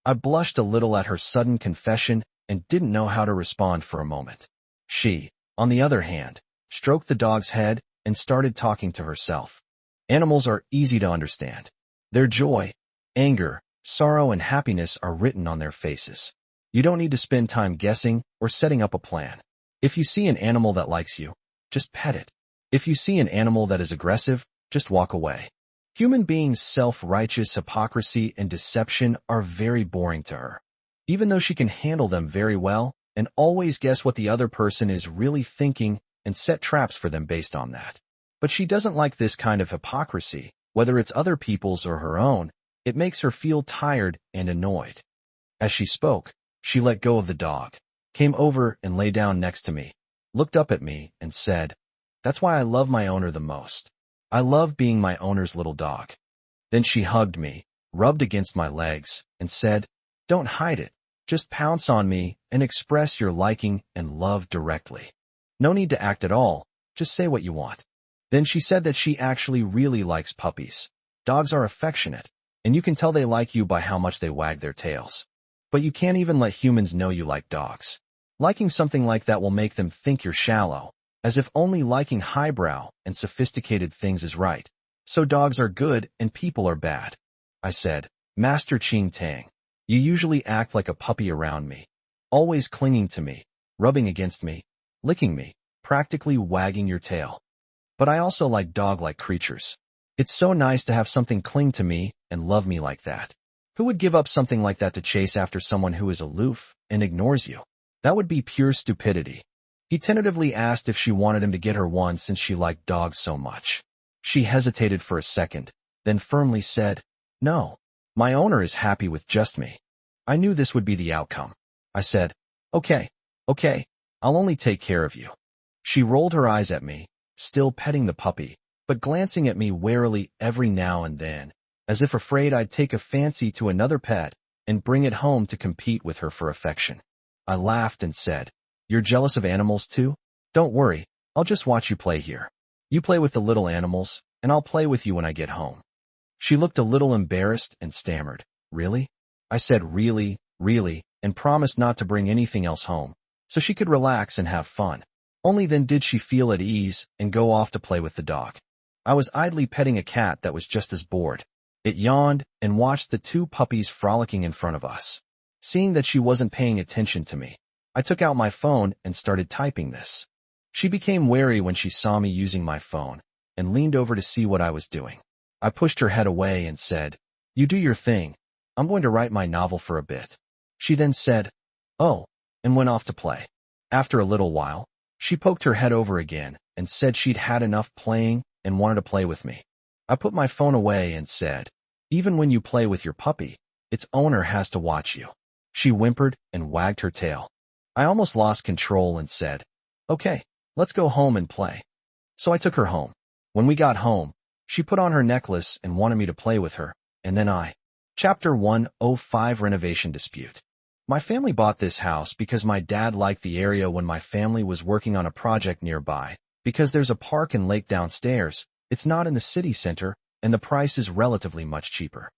I blushed a little at her sudden confession and didn't know how to respond for a moment. She, on the other hand, stroked the dog's head and started talking to herself. Animals are easy to understand. Their joy, anger, sorrow, and happiness are written on their faces. You don't need to spend time guessing or setting up a plan. If you see an animal that likes you, just pet it. If you see an animal that is aggressive, just walk away. Human beings' self-righteous hypocrisy and deception are very boring to her. Even though she can handle them very well and always guess what the other person is really thinking and set traps for them based on that. But she doesn't like this kind of hypocrisy, whether it's other people's or her own. It makes her feel tired and annoyed. As she spoke, she let go of the dog, came over and lay down next to me, looked up at me, and said, That's why I love my owner the most. I love being my owner's little dog. Then she hugged me, rubbed against my legs, and said, "Don't hide it. Just pounce on me and express your liking and love directly. No need to act at all. Just say what you want." Then she said that she actually really likes puppies. Dogs are affectionate, and you can tell they like you by how much they wag their tails. But you can't even let humans know you like dogs. Liking something like that will make them think you're shallow, as if only liking highbrow and sophisticated things is right. So dogs are good and people are bad. I said, "Master Ching Tang, you usually act like a puppy around me, always clinging to me, rubbing against me, licking me, practically wagging your tail. But I also like dog-like creatures. It's so nice to have something cling to me and love me like that. Who would give up something like that to chase after someone who is aloof and ignores you? That would be pure stupidity." He tentatively asked if she wanted him to get her one since she liked dogs so much. She hesitated for a second, then firmly said, "No, my owner is happy with just me." I knew this would be the outcome. I said, Okay, I'll only take care of you." She rolled her eyes at me, still petting the puppy, but glancing at me warily every now and then, as if afraid I'd take a fancy to another pet and bring it home to compete with her for affection. I laughed and said, "You're jealous of animals too? Don't worry, I'll just watch you play here. You play with the little animals, and I'll play with you when I get home." She looked a little embarrassed and stammered, "Really?" I said really, and promised not to bring anything else home, so she could relax and have fun. Only then did she feel at ease and go off to play with the dog. I was idly petting a cat that was just as bored. It yawned and watched the two puppies frolicking in front of us. Seeing that she wasn't paying attention to me, I took out my phone and started typing this. She became wary when she saw me using my phone and leaned over to see what I was doing. I pushed her head away and said, "You do your thing. I'm going to write my novel for a bit." She then said, "Oh," and went off to play. After a little while, she poked her head over again and said she'd had enough playing and wanted to play with me. I put my phone away and said, "Even when you play with your puppy, its owner has to watch you." She whimpered and wagged her tail. I almost lost control and said, "Okay, let's go home and play." So I took her home. When we got home, she put on her necklace and wanted me to play with her, and then Chapter 105 Renovation Dispute. My family bought this house because my dad liked the area when my family was working on a project nearby. Because there's a park and lake downstairs, it's not in the city center, and the price is relatively much cheaper.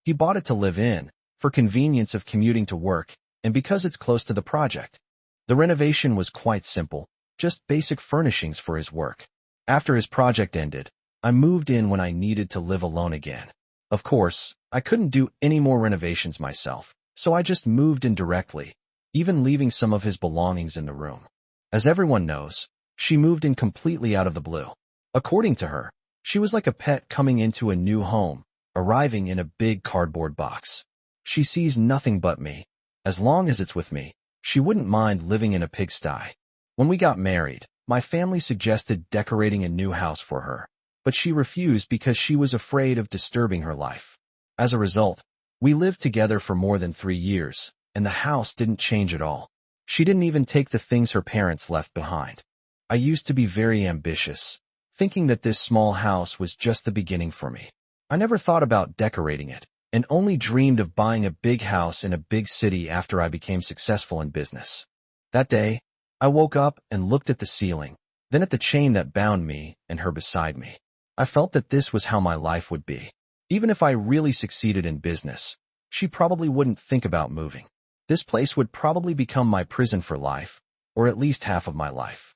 He bought it to live in, for convenience of commuting to work, and because it's close to the project. The renovation was quite simple, just basic furnishings for his work. After his project ended, I moved in when I needed to live alone again. Of course, I couldn't do any more renovations myself, so I just moved in directly, even leaving some of his belongings in the room. As everyone knows, she moved in completely out of the blue. According to her, she was like a pet coming into a new home, arriving in a big cardboard box. She sees nothing but me. As long as it's with me, she wouldn't mind living in a pigsty. When we got married, my family suggested decorating a new house for her, but she refused because she was afraid of disturbing her life. As a result, we lived together for more than 3 years, and the house didn't change at all. She didn't even take the things her parents left behind. I used to be very ambitious, thinking that this small house was just the beginning for me. I never thought about decorating it, and only dreamed of buying a big house in a big city after I became successful in business. That day, I woke up and looked at the ceiling, then at the chain that bound me and her beside me. I felt that this was how my life would be. Even if I really succeeded in business, she probably wouldn't think about moving. This place would probably become my prison for life, or at least half of my life.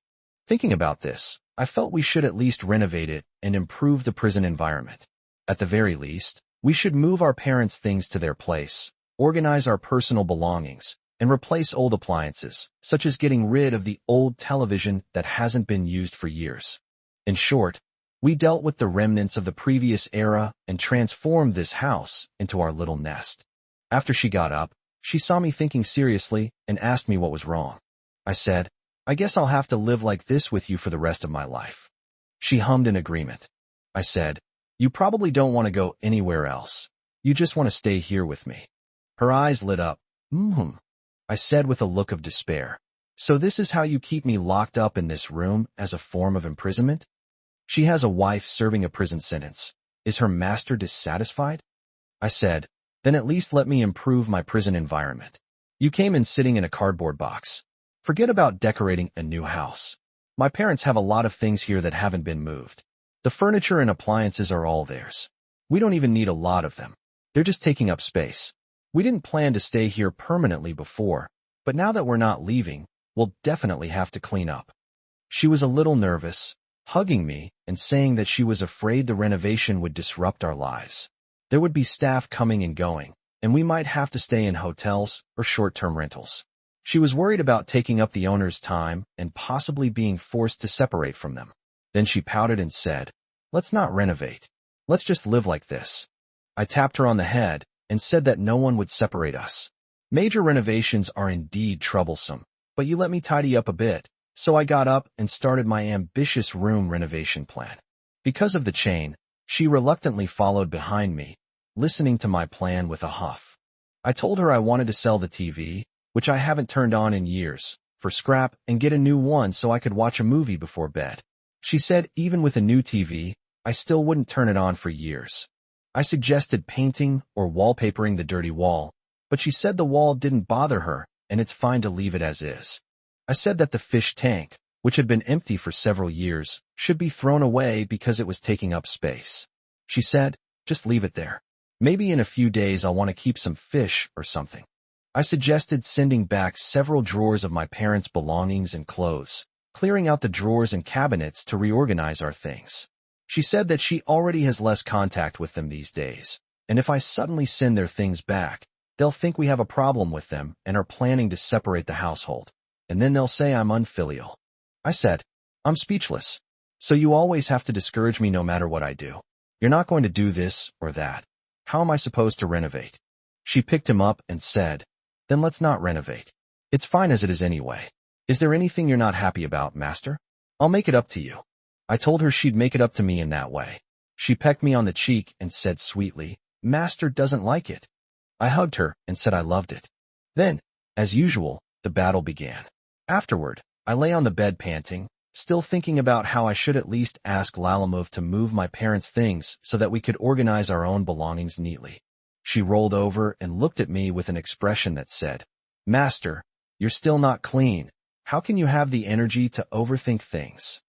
Thinking about this, I felt we should at least renovate it and improve the prison environment. At the very least, we should move our parents' things to their place, organize our personal belongings, and replace old appliances, such as getting rid of the old television that hasn't been used for years. In short, we dealt with the remnants of the previous era and transformed this house into our little nest. After she got up, she saw me thinking seriously and asked me what was wrong. I said, "I guess I'll have to live like this with you for the rest of my life." She hummed in agreement. I said, "You probably don't want to go anywhere else. You just want to stay here with me." Her eyes lit up. I said with a look of despair. So this is how you keep me locked up in this room as a form of imprisonment? She has a wife serving a prison sentence. Is her master dissatisfied? I said, then at least let me improve my prison environment. You came in sitting in a cardboard box. Forget about decorating a new house. My parents have a lot of things here that haven't been moved. The furniture and appliances are all theirs. We don't even need a lot of them. They're just taking up space. We didn't plan to stay here permanently before, but now that we're not leaving, we'll definitely have to clean up. She was a little nervous, hugging me and saying that she was afraid the renovation would disrupt our lives. There would be staff coming and going, and we might have to stay in hotels or short-term rentals. She was worried about taking up the owner's time and possibly being forced to separate from them. Then she pouted and said, let's not renovate. Let's just live like this. I tapped her on the head and said that no one would separate us. Major renovations are indeed troublesome, but you let me tidy up a bit, so I got up and started my ambitious room renovation plan. Because of the chain, she reluctantly followed behind me, listening to my plan with a huff. I told her I wanted to sell the TV, which I haven't turned on in years, for scrap and get a new one so I could watch a movie before bed. She said even with a new TV, I still wouldn't turn it on for years. I suggested painting or wallpapering the dirty wall, but she said the wall didn't bother her and it's fine to leave it as is. I said that the fish tank, which had been empty for several years, should be thrown away because it was taking up space. She said, just leave it there. Maybe in a few days I'll want to keep some fish or something. I suggested sending back several drawers of my parents' belongings and clothes, clearing out the drawers and cabinets to reorganize our things. She said that she already has less contact with them these days, and if I suddenly send their things back, they'll think we have a problem with them and are planning to separate the household, and then they'll say I'm unfilial. I said, I'm speechless. So you always have to discourage me no matter what I do. You're not going to do this or that. How am I supposed to renovate? She picked him up and said, then let's not renovate. It's fine as it is anyway. Is there anything you're not happy about, master? I'll make it up to you. I told her she'd make it up to me in that way. She pecked me on the cheek and said sweetly, master doesn't like it. I hugged her and said I loved it. Then, as usual, the battle began. Afterward, I lay on the bed panting, still thinking about how I should at least ask Lalamove to move my parents' things so that we could organize our own belongings neatly. She rolled over and looked at me with an expression that said, Master, you're still not clean. How can you have the energy to overthink things?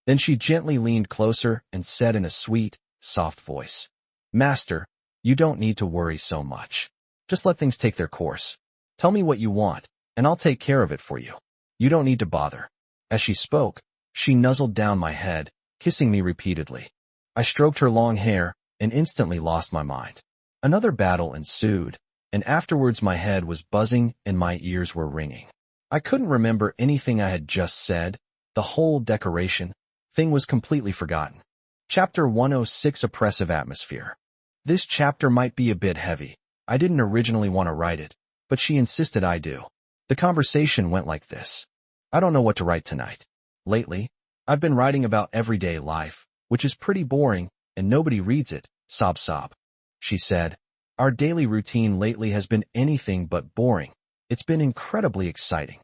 Then she gently leaned closer and said in a sweet, soft voice, Master, you don't need to worry so much. Just let things take their course. Tell me what you want, and I'll take care of it for you. You don't need to bother. As she spoke, she nuzzled down my head, kissing me repeatedly. I stroked her long hair and instantly lost my mind. Another battle ensued, and afterwards my head was buzzing and my ears were ringing. I couldn't remember anything I had just said. The whole decoration thing was completely forgotten. Chapter 106, Oppressive Atmosphere. This chapter might be a bit heavy. I didn't originally want to write it, but she insisted I do. The conversation went like this. I don't know what to write tonight. Lately, I've been writing about everyday life, which is pretty boring, and nobody reads it, sob sob. She said, our daily routine lately has been anything but boring. It's been incredibly exciting.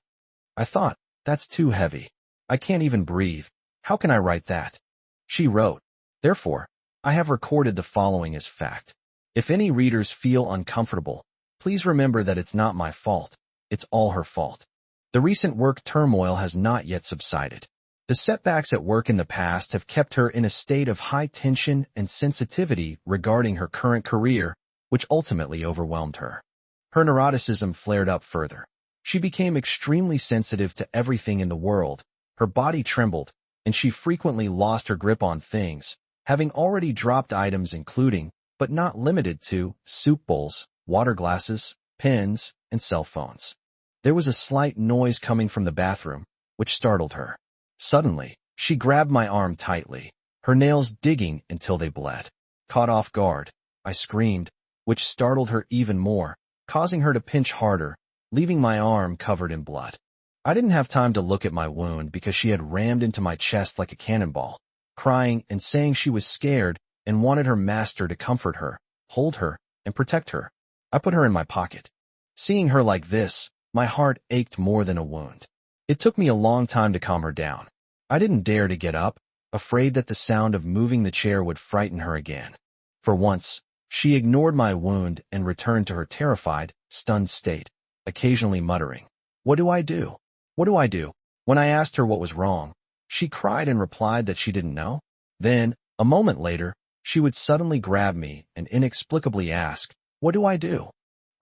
I thought, that's too heavy. I can't even breathe. How can I write that? She wrote, therefore, I have recorded the following as fact. If any readers feel uncomfortable, please remember that it's not my fault. It's all her fault. The recent work turmoil has not yet subsided. The setbacks at work in the past have kept her in a state of high tension and sensitivity regarding her current career, which ultimately overwhelmed her. Her neuroticism flared up further. She became extremely sensitive to everything in the world. Her body trembled, and she frequently lost her grip on things, having already dropped items including, but not limited to, soup bowls, water glasses, pens, and cell phones. There was a slight noise coming from the bathroom, which startled her. Suddenly, she grabbed my arm tightly, her nails digging until they bled. Caught off guard, I screamed, which startled her even more, causing her to pinch harder, leaving my arm covered in blood. I didn't have time to look at my wound because she had rammed into my chest like a cannonball, crying and saying she was scared and wanted her master to comfort her, hold her, and protect her. I put her in my pocket. Seeing her like this, my heart ached more than a wound. It took me a long time to calm her down. I didn't dare to get up, afraid that the sound of moving the chair would frighten her again. For once, she ignored my wound and returned to her terrified, stunned state, occasionally muttering, "What do I do? What do I do?" When I asked her what was wrong, she cried and replied that she didn't know. Then, a moment later, she would suddenly grab me and inexplicably ask, "What do I do?"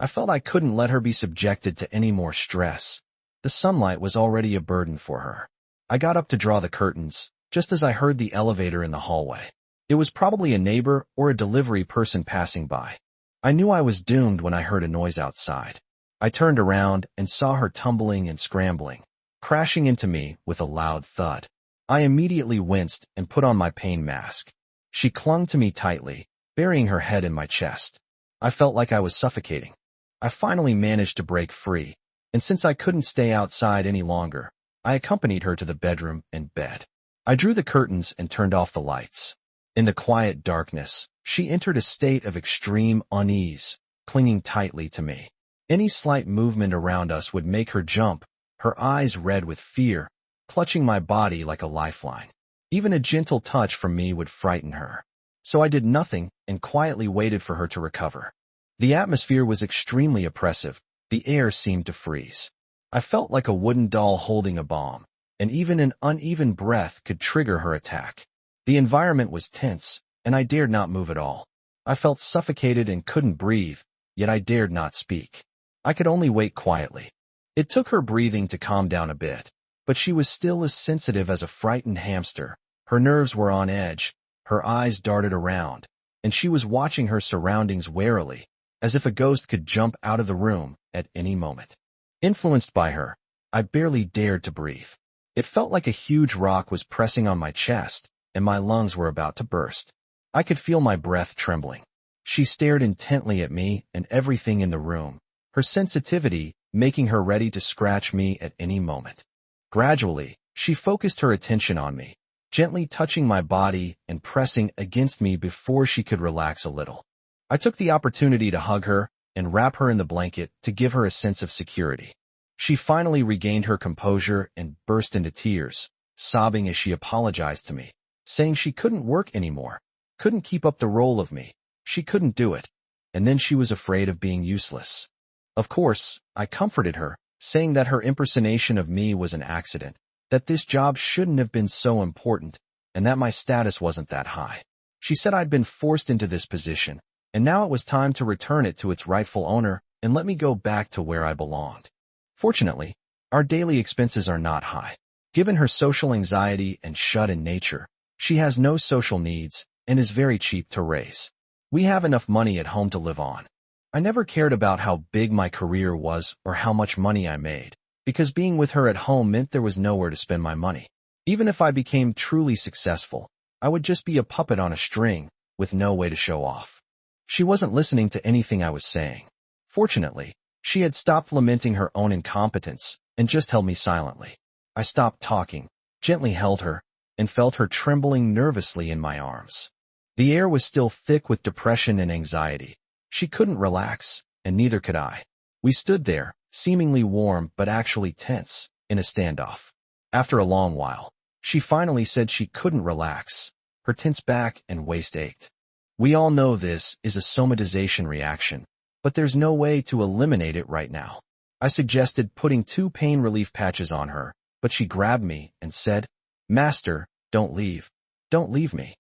I felt I couldn't let her be subjected to any more stress. The sunlight was already a burden for her. I got up to draw the curtains, just as I heard the elevator in the hallway. It was probably a neighbor or a delivery person passing by. I knew I was doomed when I heard a noise outside. I turned around and saw her tumbling and scrambling, crashing into me with a loud thud. I immediately winced and put on my pain mask. She clung to me tightly, burying her head in my chest. I felt like I was suffocating. I finally managed to break free, and since I couldn't stay outside any longer, I accompanied her to the bedroom and bed. I drew the curtains and turned off the lights. In the quiet darkness, she entered a state of extreme unease, clinging tightly to me. Any slight movement around us would make her jump, her eyes red with fear, clutching my body like a lifeline. Even a gentle touch from me would frighten her. So I did nothing and quietly waited for her to recover. The atmosphere was extremely oppressive. The air seemed to freeze. I felt like a wooden doll holding a bomb, and even an uneven breath could trigger her attack. The environment was tense, and I dared not move at all. I felt suffocated and couldn't breathe, yet I dared not speak. I could only wait quietly. It took her breathing to calm down a bit, but she was still as sensitive as a frightened hamster. Her nerves were on edge, her eyes darted around, and she was watching her surroundings warily, as if a ghost could jump out of the room at any moment. Influenced by her, I barely dared to breathe. It felt like a huge rock was pressing on my chest, and my lungs were about to burst. I could feel my breath trembling. She stared intently at me and everything in the room, her sensitivity making her ready to scratch me at any moment. Gradually, she focused her attention on me, gently touching my body and pressing against me before she could relax a little. I took the opportunity to hug her and wrap her in the blanket to give her a sense of security. She finally regained her composure and burst into tears, sobbing as she apologized to me, saying she couldn't work anymore, couldn't keep up the role of me, she couldn't do it, and then she was afraid of being useless. Of course, I comforted her, saying that her impersonation of me was an accident, that this job shouldn't have been so important, and that my status wasn't that high. She said I'd been forced into this position, and now it was time to return it to its rightful owner and let me go back to where I belonged. Fortunately, our daily expenses are not high. Given her social anxiety and shut-in nature, she has no social needs and is very cheap to raise. We have enough money at home to live on. I never cared about how big my career was or how much money I made, because being with her at home meant there was nowhere to spend my money. Even if I became truly successful, I would just be a puppet on a string with no way to show off. She wasn't listening to anything I was saying. Fortunately, she had stopped lamenting her own incompetence and just held me silently. I stopped talking, gently held her, and felt her trembling nervously in my arms. The air was still thick with depression and anxiety. She couldn't relax, and neither could I. We stood there, seemingly warm but actually tense, in a standoff. After a long while, she finally said she couldn't relax. Her tense back and waist ached. We all know this is a somatization reaction, but there's no way to eliminate it right now. I suggested putting 2 pain relief patches on her, but she grabbed me and said, "Master, don't leave. Don't leave me."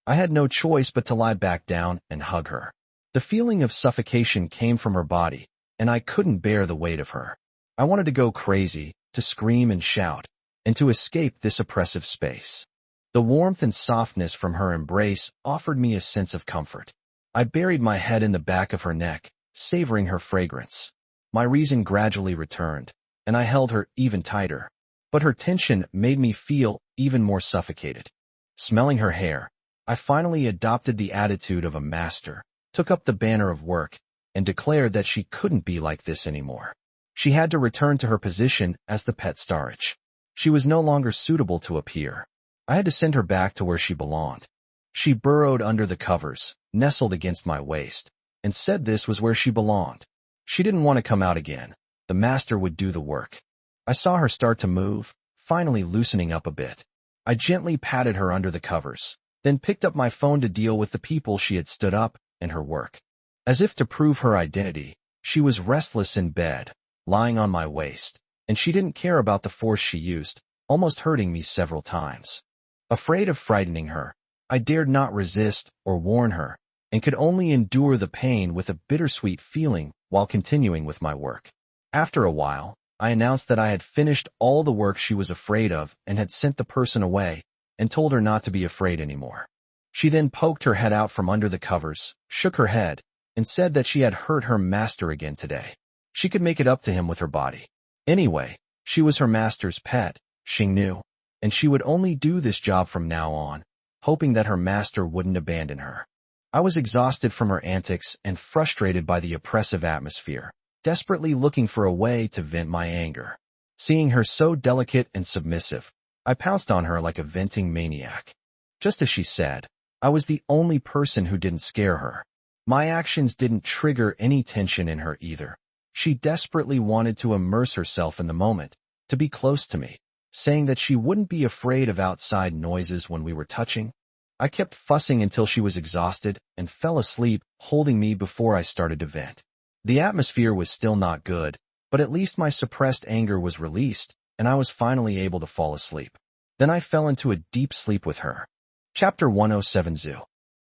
I had no choice but to lie back down and hug her. The feeling of suffocation came from her body, and I couldn't bear the weight of her. I wanted to go crazy, to scream and shout, and to escape this oppressive space. The warmth and softness from her embrace offered me a sense of comfort. I buried my head in the back of her neck, savoring her fragrance. My reason gradually returned, and I held her even tighter. But her tension made me feel even more suffocated. Smelling her hair, I finally adopted the attitude of a master, took up the banner of work, and declared that she couldn't be like this anymore. She had to return to her position as the pet starage. She was no longer suitable to appear. I had to send her back to where she belonged. She burrowed under the covers, nestled against my waist, and said this was where she belonged. She didn't want to come out again. The master would do the work. I saw her start to move, finally loosening up a bit. I gently patted her under the covers, then picked up my phone to deal with the people she had stood up and her work. As if to prove her identity, she was restless in bed, lying on my waist, and she didn't care about the force she used, almost hurting me several times. Afraid of frightening her, I dared not resist or warn her, and could only endure the pain with a bittersweet feeling while continuing with my work. After a while, I announced that I had finished all the work she was afraid of and had sent the person away, and told her not to be afraid anymore. She then poked her head out from under the covers, shook her head, and said that she had hurt her master again today. She could make it up to him with her body. Anyway, she was her master's pet, she knew, and she would only do this job from now on, hoping that her master wouldn't abandon her. I was exhausted from her antics and frustrated by the oppressive atmosphere, desperately looking for a way to vent my anger. Seeing her so delicate and submissive, I pounced on her like a venting maniac. Just as she said, I was the only person who didn't scare her. My actions didn't trigger any tension in her either. She desperately wanted to immerse herself in the moment, to be close to me, saying that she wouldn't be afraid of outside noises when we were touching. I kept fussing until she was exhausted and fell asleep, holding me before I started to vent. The atmosphere was still not good, but at least my suppressed anger was released, and I was finally able to fall asleep. Then I fell into a deep sleep with her. Chapter 107 Zoo.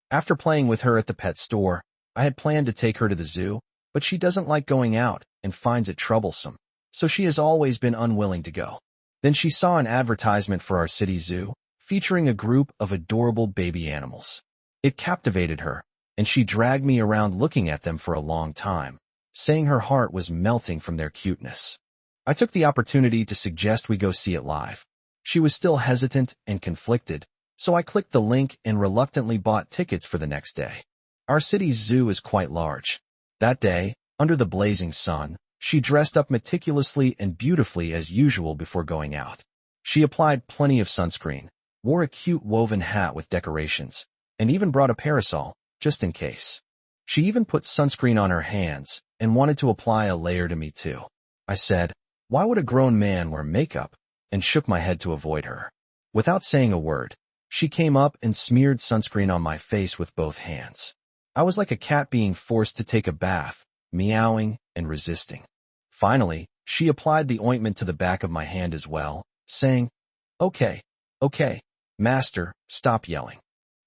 After playing with her at the pet store, I had planned to take her to the zoo, but she doesn't like going out and finds it troublesome, so she has always been unwilling to go. Then she saw an advertisement for our city zoo, featuring a group of adorable baby animals. It captivated her, and she dragged me around looking at them for a long time, saying her heart was melting from their cuteness. I took the opportunity to suggest we go see it live. She was still hesitant and conflicted, so I clicked the link and reluctantly bought tickets for the next day. Our city's zoo is quite large. That day, under the blazing sun, she dressed up meticulously and beautifully as usual before going out. She applied plenty of sunscreen, wore a cute woven hat with decorations, and even brought a parasol, just in case. She even put sunscreen on her hands and wanted to apply a layer to me too. I said, "Why would a grown man wear makeup?" and shook my head to avoid her. Without saying a word, she came up and smeared sunscreen on my face with both hands. I was like a cat being forced to take a bath, meowing and resisting. Finally, she applied the ointment to the back of my hand as well, saying, Okay, master, stop yelling."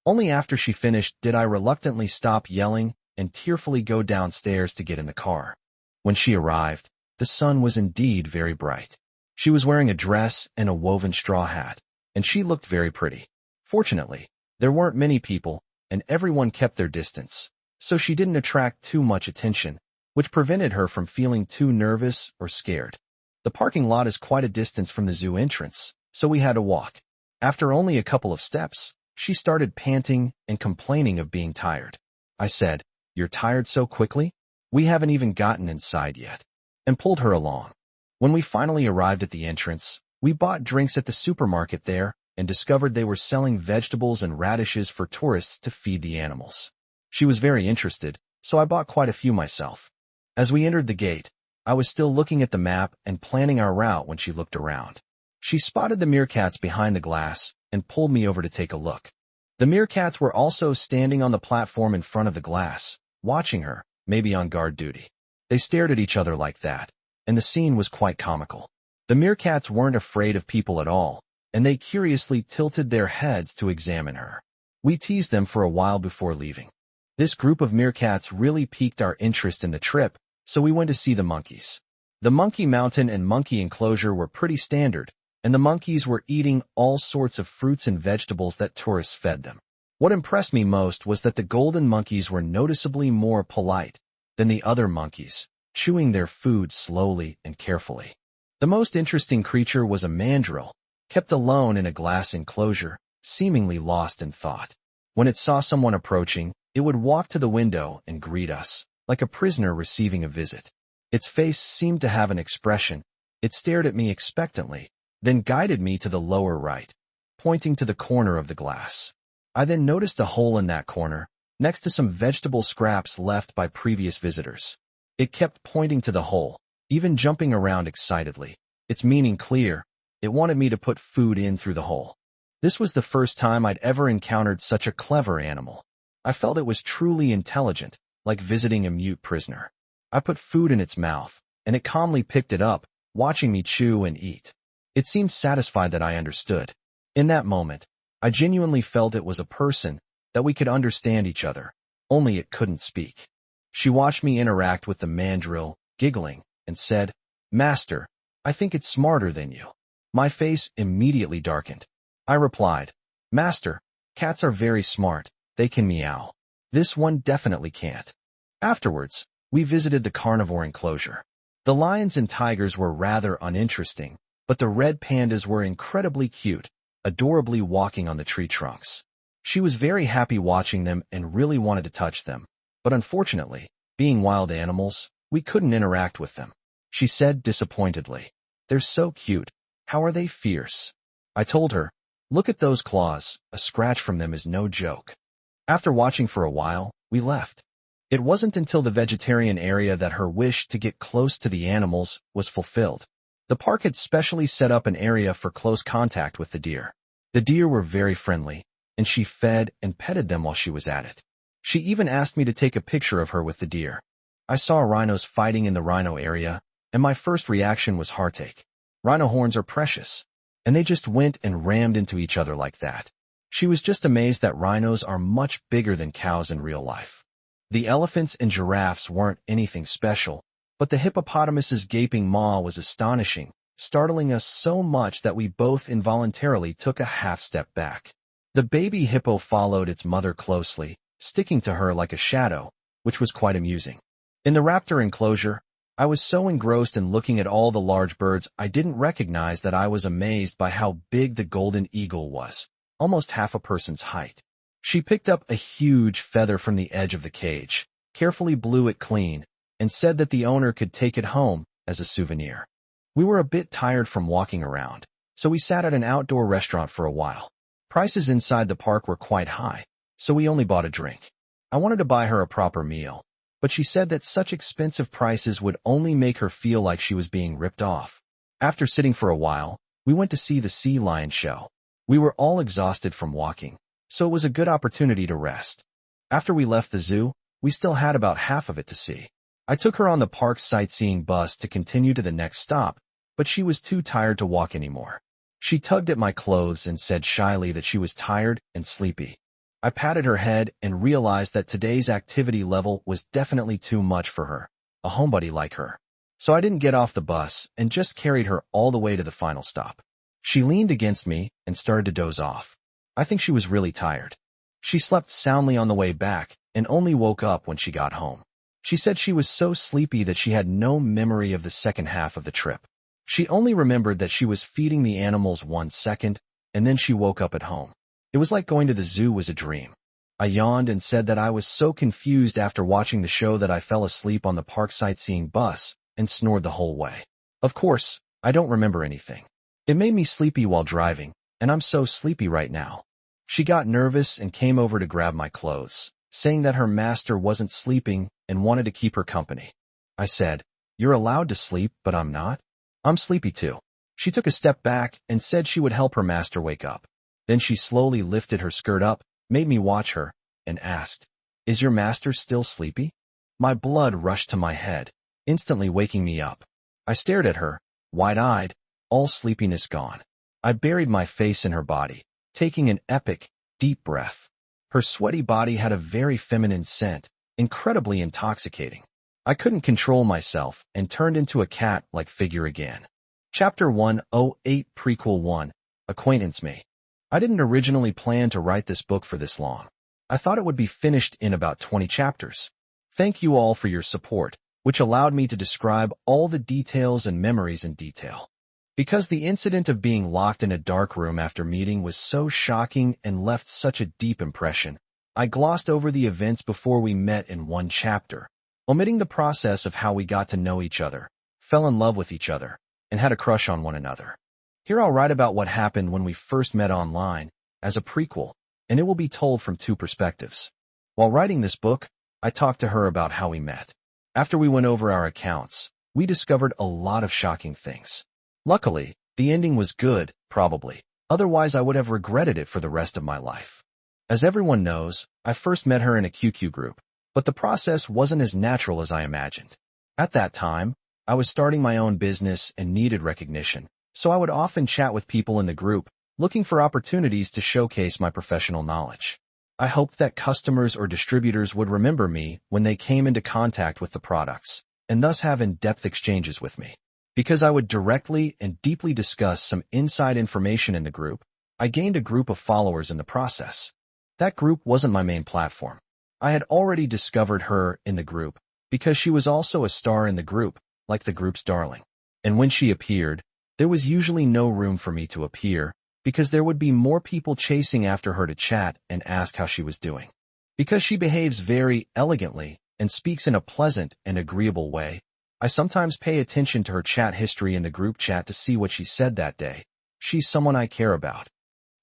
Only after she finished did I reluctantly stop yelling and tearfully go downstairs to get in the car. When she arrived, the sun was indeed very bright. She was wearing a dress and a woven straw hat, and she looked very pretty. Fortunately, there weren't many people, and everyone kept their distance, so she didn't attract too much attention, which prevented her from feeling too nervous or scared. The parking lot is quite a distance from the zoo entrance, so we had to walk. After only a couple of steps, she started panting and complaining of being tired. I said, "You're tired so quickly? We haven't even gotten inside yet," and pulled her along. When we finally arrived at the entrance, we bought drinks at the supermarket there and discovered they were selling vegetables and radishes for tourists to feed the animals. She was very interested, so I bought quite a few myself. As we entered the gate, I was still looking at the map and planning our route when she looked around. She spotted the meerkats behind the glass and pulled me over to take a look. The meerkats were also standing on the platform in front of the glass, watching her, maybe on guard duty. They stared at each other like that, and the scene was quite comical. The meerkats weren't afraid of people at all, and they curiously tilted their heads to examine her. We teased them for a while before leaving. This group of meerkats really piqued our interest in the trip, so we went to see the monkeys. The monkey mountain and monkey enclosure were pretty standard, and the monkeys were eating all sorts of fruits and vegetables that tourists fed them. What impressed me most was that the golden monkeys were noticeably more polite than the other monkeys, chewing their food slowly and carefully. The most interesting creature was a mandrill, kept alone in a glass enclosure, seemingly lost in thought. When it saw someone approaching, it would walk to the window and greet us, like a prisoner receiving a visit. Its face seemed to have an expression. It stared at me expectantly, then guided me to the lower right, pointing to the corner of the glass. I then noticed a hole in that corner, next to some vegetable scraps left by previous visitors. It kept pointing to the hole, even jumping around excitedly. its meaning clear. It wanted me to put food in through the hole. This was the first time I'd ever encountered such a clever animal. I felt it was truly intelligent, like visiting a mute prisoner. I put food in its mouth, and it calmly picked it up, watching me chew and eat. It seemed satisfied that I understood. In that moment, I genuinely felt it was a person, that we could understand each other, only it couldn't speak. She watched me interact with the mandrill, giggling, and said, "Master, I think it's smarter than you." My face immediately darkened. I replied, "Master, cats are very smart, they can meow. This one definitely can't." Afterwards, we visited the carnivore enclosure. The lions and tigers were rather uninteresting, but the red pandas were incredibly cute, adorably walking on the tree trunks. She was very happy watching them and really wanted to touch them, but unfortunately, being wild animals, we couldn't interact with them. She said disappointedly, "They're so cute. How are they fierce?" I told her, "Look at those claws, a scratch from them is no joke." After watching for a while, we left. It wasn't until the vegetarian area that her wish to get close to the animals was fulfilled. The park had specially set up an area for close contact with the deer. The deer were very friendly, and she fed and petted them while she was at it. She even asked me to take a picture of her with the deer. I saw rhinos fighting in the rhino area, and my first reaction was heartache. Rhino horns are precious, and they just went and rammed into each other like that. She was just amazed that rhinos are much bigger than cows in real life. The elephants and giraffes weren't anything special, but the hippopotamus's gaping maw was astonishing, startling us so much that we both involuntarily took a half step back. The baby hippo followed its mother closely, sticking to her like a shadow, which was quite amusing. In the raptor enclosure, I was so engrossed in looking at all the large birds I didn't recognize that I was amazed by how big the golden eagle was, almost half a person's height. She picked up a huge feather from the edge of the cage, carefully blew it clean, and said that the owner could take it home as a souvenir. We were a bit tired from walking around, so we sat at an outdoor restaurant for a while. Prices inside the park were quite high, so we only bought a drink. I wanted to buy her a proper meal, but she said that such expensive prices would only make her feel like she was being ripped off. After sitting for a while, we went to see the sea lion show. We were all exhausted from walking, so it was a good opportunity to rest. After we left the zoo, we still had about half of it to see. I took her on the park's sightseeing bus to continue to the next stop, but she was too tired to walk anymore. She tugged at my clothes and said shyly that she was tired and sleepy. I patted her head and realized that today's activity level was definitely too much for her, a homebody like her. So I didn't get off the bus and just carried her all the way to the final stop. She leaned against me and started to doze off. I think she was really tired. She slept soundly on the way back and only woke up when she got home. She said she was so sleepy that she had no memory of the second half of the trip. She only remembered that she was feeding the animals 1 second, and then she woke up at home. It was like going to the zoo was a dream. I yawned and said that I was so confused after watching the show that I fell asleep on the park sightseeing bus and snored the whole way. Of course, I don't remember anything. It made me sleepy while driving, and I'm so sleepy right now. She got nervous and came over to grab my clothes, saying that her master wasn't sleeping and wanted to keep her company. I said, "You're allowed to sleep, but I'm not. I'm sleepy too." She took a step back and said she would help her master wake up. Then she slowly lifted her skirt up, made me watch her, and asked, "Is your master still sleepy?" My blood rushed to my head, instantly waking me up. I stared at her, wide-eyed, all sleepiness gone. I buried my face in her body, taking an epic, deep breath. Her sweaty body had a very feminine scent, incredibly intoxicating. I couldn't control myself and turned into a cat-like figure again. Chapter 108 Prequel 1 Acquaintance Me. I didn't originally plan to write this book for this long. I thought it would be finished in about 20 chapters. Thank you all for your support, which allowed me to describe all the details and memories in detail. Because the incident of being locked in a dark room after meeting was so shocking and left such a deep impression, I glossed over the events before we met in one chapter, omitting the process of how we got to know each other, fell in love with each other, and had a crush on one another. Here I'll write about what happened when we first met online, as a prequel, and it will be told from 2 perspectives. While writing this book, I talked to her about how we met. After we went over our accounts, we discovered a lot of shocking things. Luckily, the ending was good, probably. Otherwise, I would have regretted it for the rest of my life. As everyone knows, I first met her in a QQ group, but the process wasn't as natural as I imagined. At that time, I was starting my own business and needed recognition, so I would often chat with people in the group, looking for opportunities to showcase my professional knowledge. I hoped that customers or distributors would remember me when they came into contact with the products, and thus have in-depth exchanges with me. Because I would directly and deeply discuss some inside information in the group, I gained a group of followers in the process. That group wasn't my main platform. I had already discovered her in the group because she was also a star in the group, like the group's darling. And when she appeared, there was usually no room for me to appear because there would be more people chasing after her to chat and ask how she was doing. Because she behaves very elegantly and speaks in a pleasant and agreeable way, I sometimes pay attention to her chat history in the group chat to see what she said that day. She's someone I care about.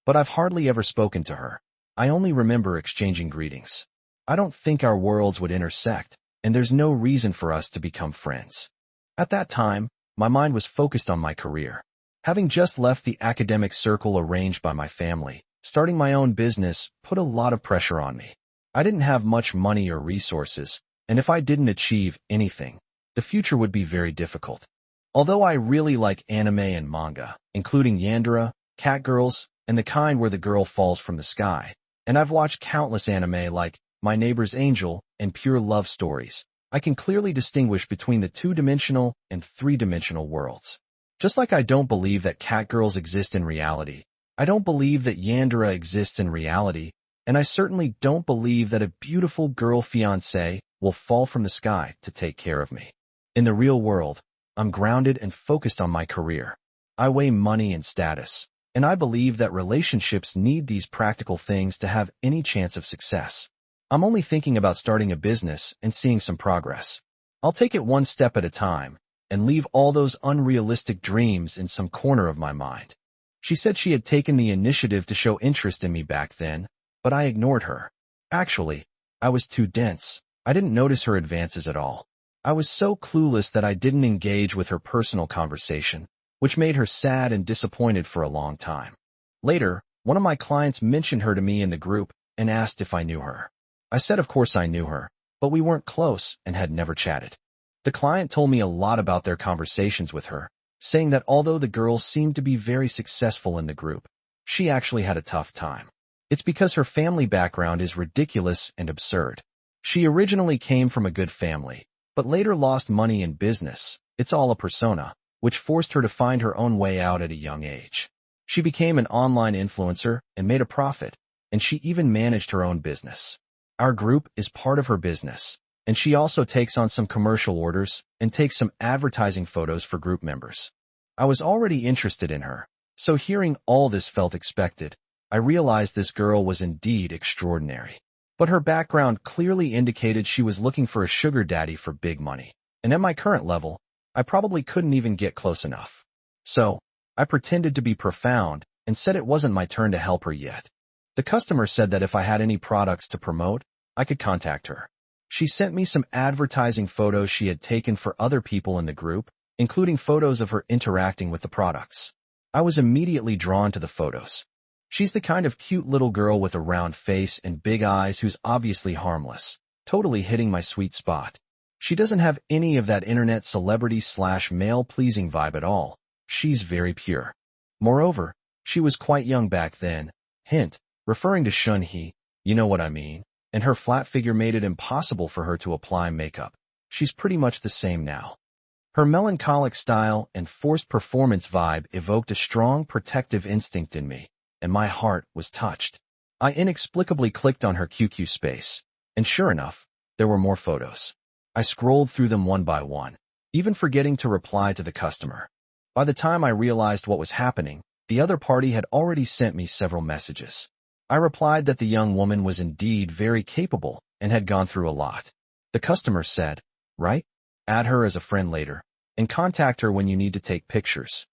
But I've hardly ever spoken to her. I only remember exchanging greetings. I don't think our worlds would intersect, and there's no reason for us to become friends. At that time, my mind was focused on my career. Having just left the academic circle arranged by my family, starting my own business put a lot of pressure on me. I didn't have much money or resources, and if I didn't achieve anything, the future would be very difficult. Although I really like anime and manga, including Yandere, Catgirls, and the kind where the girl falls from the sky, and I've watched countless anime like My Neighbor's Angel and pure love stories, I can clearly distinguish between the two-dimensional and three-dimensional worlds. Just like I don't believe that Catgirls exist in reality, I don't believe that Yandere exists in reality, and I certainly don't believe that a beautiful girl fiancé will fall from the sky to take care of me. In the real world, I'm grounded and focused on my career. I weigh money and status, and I believe that relationships need these practical things to have any chance of success. I'm only thinking about starting a business and seeing some progress. I'll take it one step at a time and leave all those unrealistic dreams in some corner of my mind. She said she had taken the initiative to show interest in me back then, but I ignored her. Actually, I was too dense. I didn't notice her advances at all. I was so clueless that I didn't engage with her personal conversation, which made her sad and disappointed for a long time. Later, one of my clients mentioned her to me in the group and asked if I knew her. I said of course I knew her, but we weren't close and had never chatted. The client told me a lot about their conversations with her, saying that although the girl seemed to be very successful in the group, she actually had a tough time. It's because her family background is ridiculous and absurd. She originally came from a good family, but later lost money in business. It's all a persona, which forced her to find her own way out at a young age. She became an online influencer and made a profit, and she even managed her own business. Our group is part of her business, and she also takes on some commercial orders and takes some advertising photos for group members. I was already interested in her, so hearing all this felt expected. I realized this girl was indeed extraordinary. But her background clearly indicated she was looking for a sugar daddy for big money, and at my current level, I probably couldn't even get close enough. So, I pretended to be profound and said it wasn't my turn to help her yet. The customer said that if I had any products to promote, I could contact her. She sent me some advertising photos she had taken for other people in the group, including photos of her interacting with the products. I was immediately drawn to the photos. She's the kind of cute little girl with a round face and big eyes who's obviously harmless, totally hitting my sweet spot. She doesn't have any of that internet celebrity/male-pleasing vibe at all. She's very pure. Moreover, she was quite young back then, hint, referring to Shun-hee, you know what I mean, and her flat figure made it impossible for her to apply makeup. She's pretty much the same now. Her melancholic style and forced performance vibe evoked a strong protective instinct in me, and my heart was touched. I inexplicably clicked on her QQ space, and sure enough, there were more photos. I scrolled through them one by one, even forgetting to reply to the customer. By the time I realized what was happening, the other party had already sent me several messages. I replied that the young woman was indeed very capable and had gone through a lot. The customer said, right? Add her as a friend later, and contact her when you need to take pictures.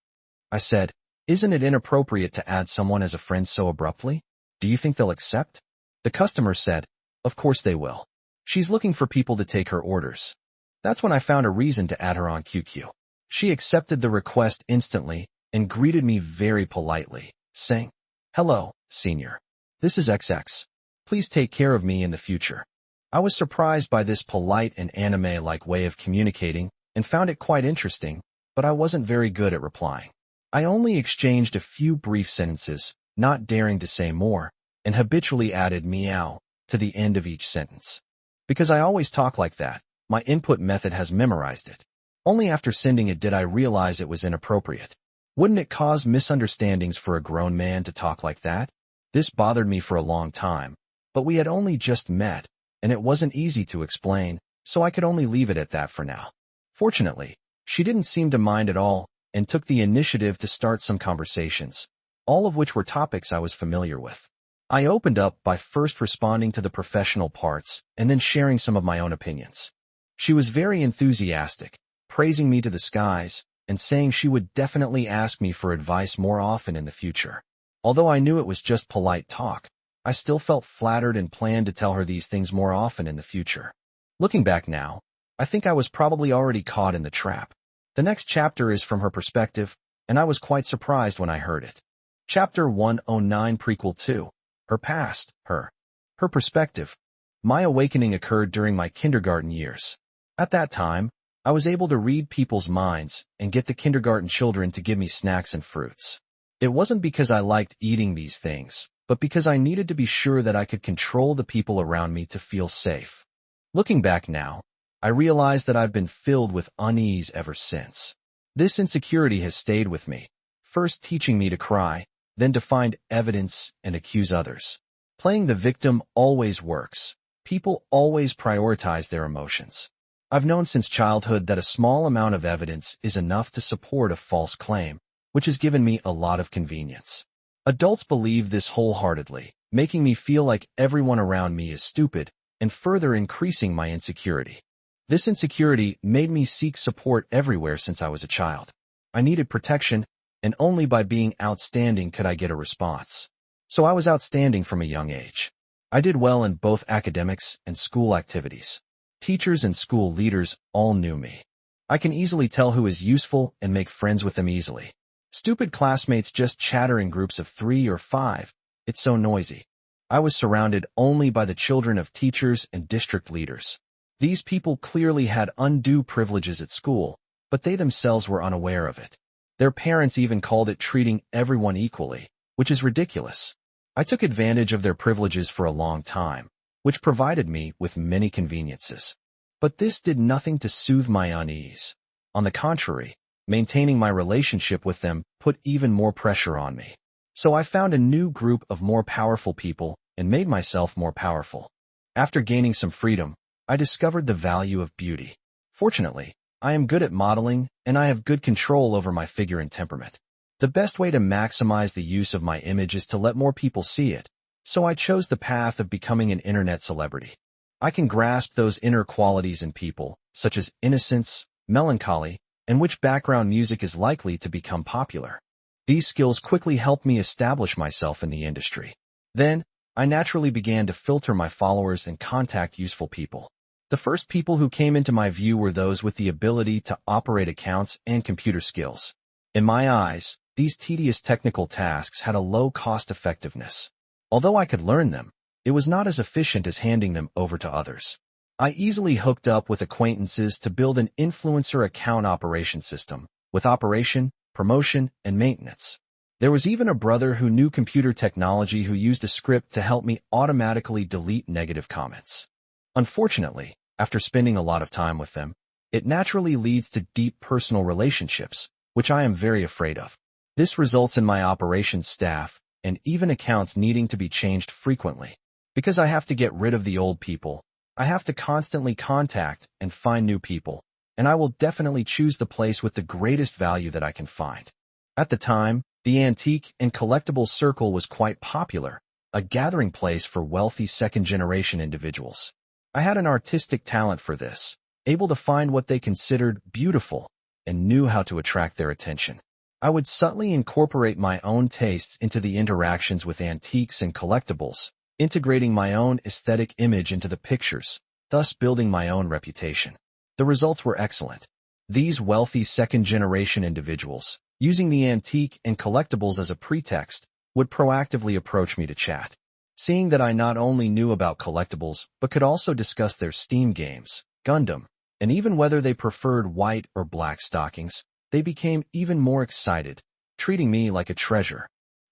I said, isn't it inappropriate to add someone as a friend so abruptly? Do you think they'll accept? The customer said, of course they will. She's looking for people to take her orders. That's when I found a reason to add her on QQ. She accepted the request instantly and greeted me very politely, saying, "Hello, senior. This is XX. Please take care of me in the future." I was surprised by this polite and anime-like way of communicating and found it quite interesting, but I wasn't very good at replying. I only exchanged a few brief sentences, not daring to say more, and habitually added meow to the end of each sentence. Because I always talk like that, my input method has memorized it. Only after sending it did I realize it was inappropriate. Wouldn't it cause misunderstandings for a grown man to talk like that? This bothered me for a long time, but we had only just met, and it wasn't easy to explain, so I could only leave it at that for now. Fortunately, she didn't seem to mind at all and took the initiative to start some conversations, all of which were topics I was familiar with. I opened up by first responding to the professional parts and then sharing some of my own opinions. She was very enthusiastic, praising me to the skies and saying she would definitely ask me for advice more often in the future. Although I knew it was just polite talk, I still felt flattered and planned to tell her these things more often in the future. Looking back now, I think I was probably already caught in the trap. The next chapter is from her perspective, and I was quite surprised when I heard it. Chapter 109 Prequel 2. Her past, her perspective. My awakening occurred during my kindergarten years. At that time, I was able to read people's minds and get the kindergarten children to give me snacks and fruits. It wasn't because I liked eating these things, but because I needed to be sure that I could control the people around me to feel safe. Looking back now, I realize that I've been filled with unease ever since. This insecurity has stayed with me, first teaching me to cry, then to find evidence and accuse others. Playing the victim always works. People always prioritize their emotions. I've known since childhood that a small amount of evidence is enough to support a false claim, which has given me a lot of convenience. Adults believe this wholeheartedly, making me feel like everyone around me is stupid and further increasing my insecurity. This insecurity made me seek support everywhere since I was a child. I needed protection, and only by being outstanding could I get a response. So I was outstanding from a young age. I did well in both academics and school activities. Teachers and school leaders all knew me. I can easily tell who is useful and make friends with them easily. Stupid classmates just chatter in groups of 3 or 5. It's so noisy. I was surrounded only by the children of teachers and district leaders. These people clearly had undue privileges at school, but they themselves were unaware of it. Their parents even called it treating everyone equally, which is ridiculous. I took advantage of their privileges for a long time, which provided me with many conveniences. But this did nothing to soothe my unease. On the contrary, maintaining my relationship with them put even more pressure on me. So I found a new group of more powerful people and made myself more powerful. After gaining some freedom, I discovered the value of beauty. Fortunately, I am good at modeling and I have good control over my figure and temperament. The best way to maximize the use of my image is to let more people see it. So I chose the path of becoming an internet celebrity. I can grasp those inner qualities in people, such as innocence, melancholy, and which background music is likely to become popular. These skills quickly helped me establish myself in the industry. Then, I naturally began to filter my followers and contact useful people. The first people who came into my view were those with the ability to operate accounts and computer skills. In my eyes, these tedious technical tasks had a low cost-effectiveness. Although I could learn them, it was not as efficient as handing them over to others. I easily hooked up with acquaintances to build an influencer account operation system, with operation, promotion, and maintenance. There was even a brother who knew computer technology who used a script to help me automatically delete negative comments. Unfortunately, after spending a lot of time with them, it naturally leads to deep personal relationships, which I am very afraid of. This results in my operations staff and even accounts needing to be changed frequently. Because I have to get rid of the old people, I have to constantly contact and find new people, and I will definitely choose the place with the greatest value that I can find. At the time, the antique and collectible circle was quite popular, a gathering place for wealthy second-generation individuals. I had an artistic talent for this, able to find what they considered beautiful, and knew how to attract their attention. I would subtly incorporate my own tastes into the interactions with antiques and collectibles, integrating my own aesthetic image into the pictures, thus building my own reputation. The results were excellent. These wealthy second-generation individuals, using the antique and collectibles as a pretext, would proactively approach me to chat. Seeing that I not only knew about collectibles, but could also discuss their Steam games, Gundam, and even whether they preferred white or black stockings, they became even more excited, treating me like a treasure.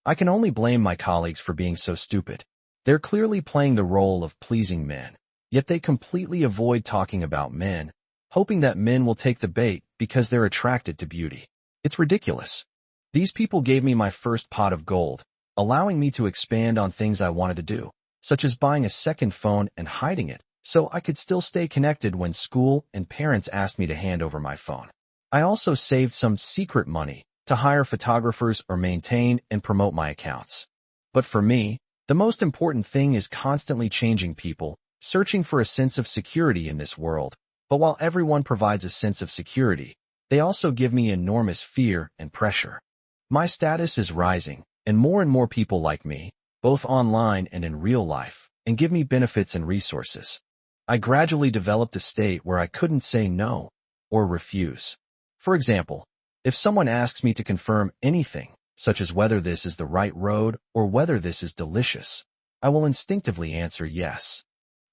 I can only blame my colleagues for being so stupid. They're clearly playing the role of pleasing men, yet they completely avoid talking about men, hoping that men will take the bait because they're attracted to beauty. It's ridiculous. These people gave me my first pot of gold, allowing me to expand on things I wanted to do, such as buying a second phone and hiding it, so I could still stay connected when school and parents asked me to hand over my phone. I also saved some secret money to hire photographers or maintain and promote my accounts. But for me, the most important thing is constantly changing people, searching for a sense of security in this world. But while everyone provides a sense of security, they also give me enormous fear and pressure. My status is rising, and more people like me, both online and in real life, and give me benefits and resources. I gradually developed a state where I couldn't say no or refuse. For example, if someone asks me to confirm anything, such as whether this is the right road or whether this is delicious, I will instinctively answer yes.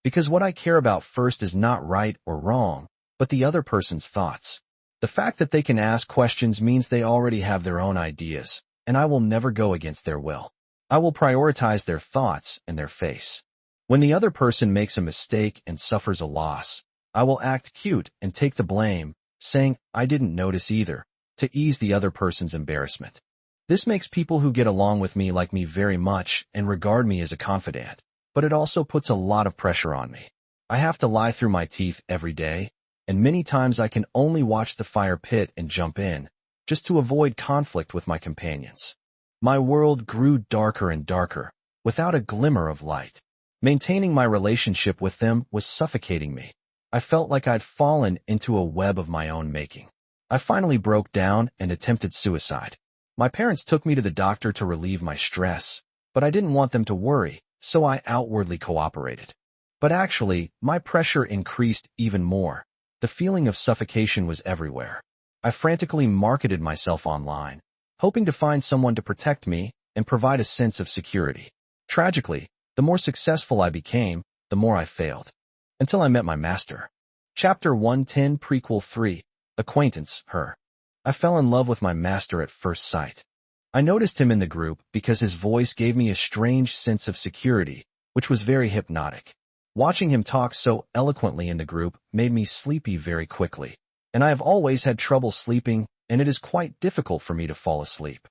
Because what I care about first is not right or wrong, but the other person's thoughts. The fact that they can ask questions means they already have their own ideas, and I will never go against their will. I will prioritize their thoughts and their face. When the other person makes a mistake and suffers a loss, I will act cute and take the blame, saying, "I didn't notice either," to ease the other person's embarrassment. This makes people who get along with me like me very much and regard me as a confidant, but it also puts a lot of pressure on me. I have to lie through my teeth every day, and many times I can only watch the fire pit and jump in, just to avoid conflict with my companions. My world grew darker and darker, without a glimmer of light. Maintaining my relationship with them was suffocating me. I felt like I'd fallen into a web of my own making. I finally broke down and attempted suicide. My parents took me to the doctor to relieve my stress, but I didn't want them to worry, so I outwardly cooperated. But actually, my pressure increased even more. The feeling of suffocation was everywhere. I frantically marketed myself online, hoping to find someone to protect me and provide a sense of security. Tragically, the more successful I became, the more I failed. Until I met my master. Chapter 110 Prequel 3 Acquaintance, Her. I fell in love with my master at first sight. I noticed him in the group because his voice gave me a strange sense of security, which was very hypnotic. Watching him talk so eloquently in the group made me sleepy very quickly, and I have always had trouble sleeping, and it is quite difficult for me to fall asleep.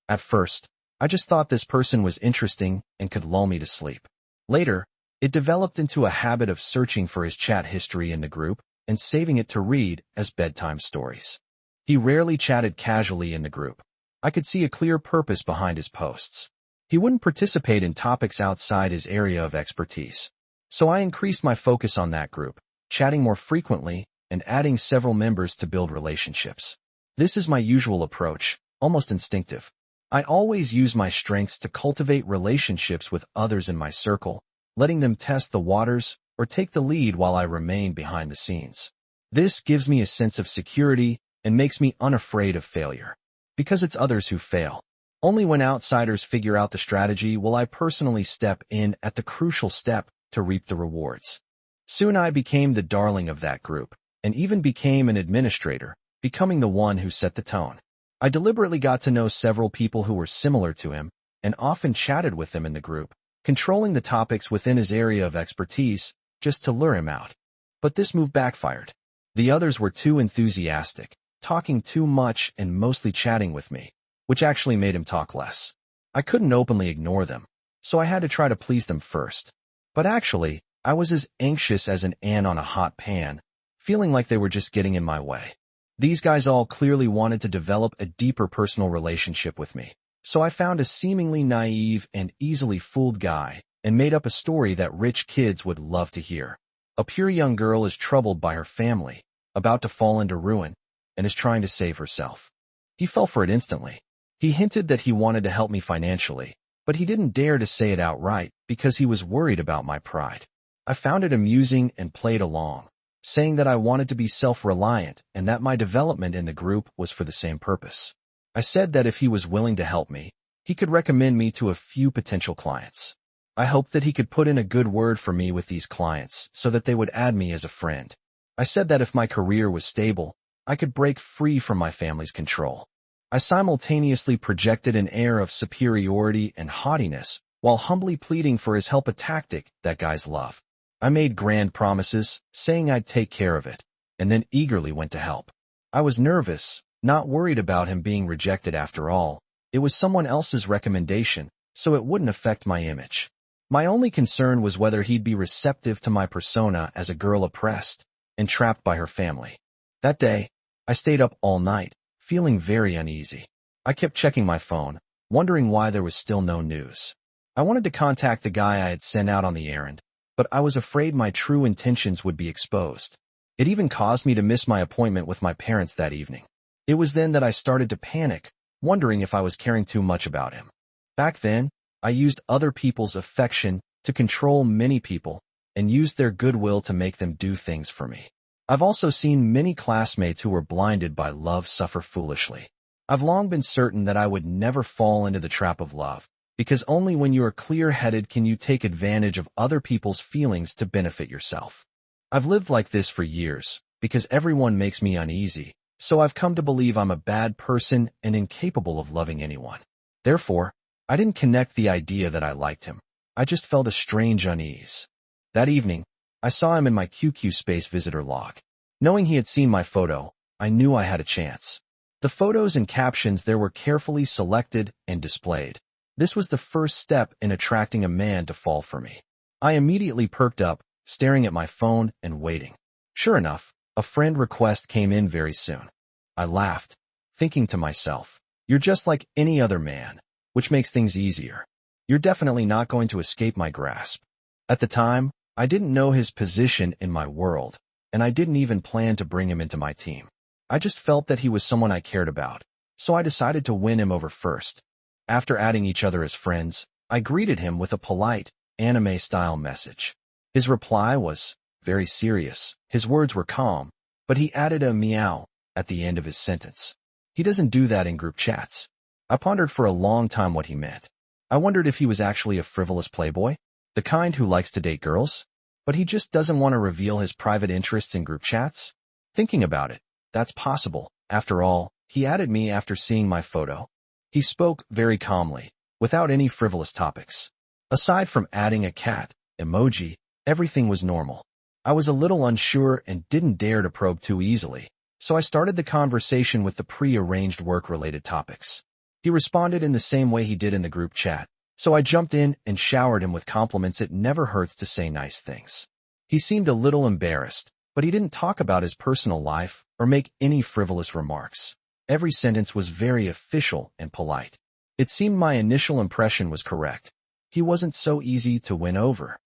At first, I just thought this person was interesting and could lull me to sleep. Later, it developed into a habit of searching for his chat history in the group and saving it to read as bedtime stories. He rarely chatted casually in the group. I could see a clear purpose behind his posts. He wouldn't participate in topics outside his area of expertise. So I increased my focus on that group, chatting more frequently and adding several members to build relationships. This is my usual approach, almost instinctive. I always use my strengths to cultivate relationships with others in my circle, letting them test the waters or take the lead while I remain behind the scenes. This gives me a sense of security and makes me unafraid of failure. Because it's others who fail. Only when outsiders figure out the strategy will I personally step in at the crucial step to reap the rewards. Soon I became the darling of that group, and even became an administrator, becoming the one who set the tone. I deliberately got to know several people who were similar to him, and often chatted with them in the group, controlling the topics within his area of expertise, just to lure him out. But this move backfired. The others were too enthusiastic, talking too much and mostly chatting with me, which actually made him talk less. I couldn't openly ignore them, so I had to try to please them first. But actually, I was as anxious as an ant on a hot pan, feeling like they were just getting in my way. These guys all clearly wanted to develop a deeper personal relationship with me, so I found a seemingly naive and easily fooled guy and made up a story that rich kids would love to hear. A pure young girl is troubled by her family, about to fall into ruin, and is trying to save herself. He fell for it instantly. He hinted that he wanted to help me financially, but he didn't dare to say it outright because he was worried about my pride. I found it amusing and played along, saying that I wanted to be self-reliant and that my development in the group was for the same purpose. I said that if he was willing to help me, he could recommend me to a few potential clients. I hoped that he could put in a good word for me with these clients so that they would add me as a friend. I said that if my career was stable, I could break free from my family's control. I simultaneously projected an air of superiority and haughtiness while humbly pleading for his help, a tactic that guys love. I made grand promises, saying I'd take care of it, and then eagerly went to help. I was nervous, not worried about him being rejected after all. It was someone else's recommendation, so it wouldn't affect my image. My only concern was whether he'd be receptive to my persona as a girl oppressed and trapped by her family. That day, I stayed up all night, feeling very uneasy. I kept checking my phone, wondering why there was still no news. I wanted to contact the guy I had sent out on the errand, but I was afraid my true intentions would be exposed. It even caused me to miss my appointment with my parents that evening. It was then that I started to panic, wondering if I was caring too much about him. Back then, I used other people's affection to control many people and used their goodwill to make them do things for me. I've also seen many classmates who were blinded by love suffer foolishly. I've long been certain that I would never fall into the trap of love, because only when you are clear-headed can you take advantage of other people's feelings to benefit yourself. I've lived like this for years, because everyone makes me uneasy, so I've come to believe I'm a bad person and incapable of loving anyone. Therefore, I didn't connect the idea that I liked him. I just felt a strange unease. That evening, I saw him in my QQ Space visitor log. Knowing he had seen my photo, I knew I had a chance. The photos and captions there were carefully selected and displayed. This was the first step in attracting a man to fall for me. I immediately perked up, staring at my phone and waiting. Sure enough, a friend request came in very soon. I laughed, thinking to myself, "You're just like any other man," which makes things easier. "You're definitely not going to escape my grasp." At the time, I didn't know his position in my world, and I didn't even plan to bring him into my team. I just felt that he was someone I cared about, so I decided to win him over first. After adding each other as friends, I greeted him with a polite, anime-style message. His reply was very serious. His words were calm, but he added a meow at the end of his sentence. He doesn't do that in group chats. I pondered for a long time what he meant. I wondered if he was actually a frivolous playboy, the kind who likes to date girls, but he just doesn't want to reveal his private interests in group chats. Thinking about it, that's possible. After all, he added me after seeing my photo. He spoke very calmly, without any frivolous topics. Aside from adding a cat emoji, everything was normal. I was a little unsure and didn't dare to probe too easily, so I started the conversation with the pre-arranged work-related topics. He responded in the same way he did in the group chat, so I jumped in and showered him with compliments. It never hurts to say nice things. He seemed a little embarrassed, but he didn't talk about his personal life or make any frivolous remarks. Every sentence was very official and polite. It seemed my initial impression was correct. He wasn't so easy to win over.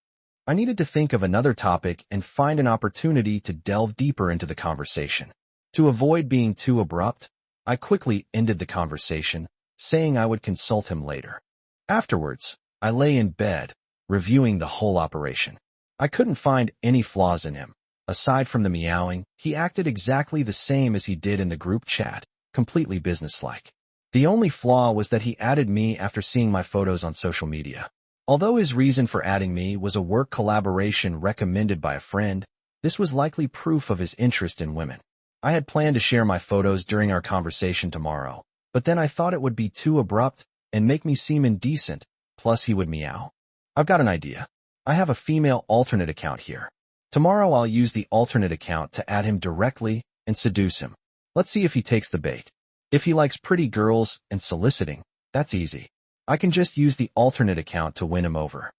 I needed to think of another topic and find an opportunity to delve deeper into the conversation. To avoid being too abrupt, I quickly ended the conversation, saying I would consult him later. Afterwards, I lay in bed, reviewing the whole operation. I couldn't find any flaws in him. Aside from the meowing, he acted exactly the same as he did in the group chat, completely businesslike. The only flaw was that he added me after seeing my photos on social media. Although his reason for adding me was a work collaboration recommended by a friend, this was likely proof of his interest in women. I had planned to share my photos during our conversation tomorrow, but then I thought it would be too abrupt and make me seem indecent, plus he would meow. I've got an idea. I have a female alternate account here. Tomorrow I'll use the alternate account to add him directly and seduce him. Let's see if he takes the bait. If he likes pretty girls and soliciting, that's easy. I can just use the alternate account to win him over.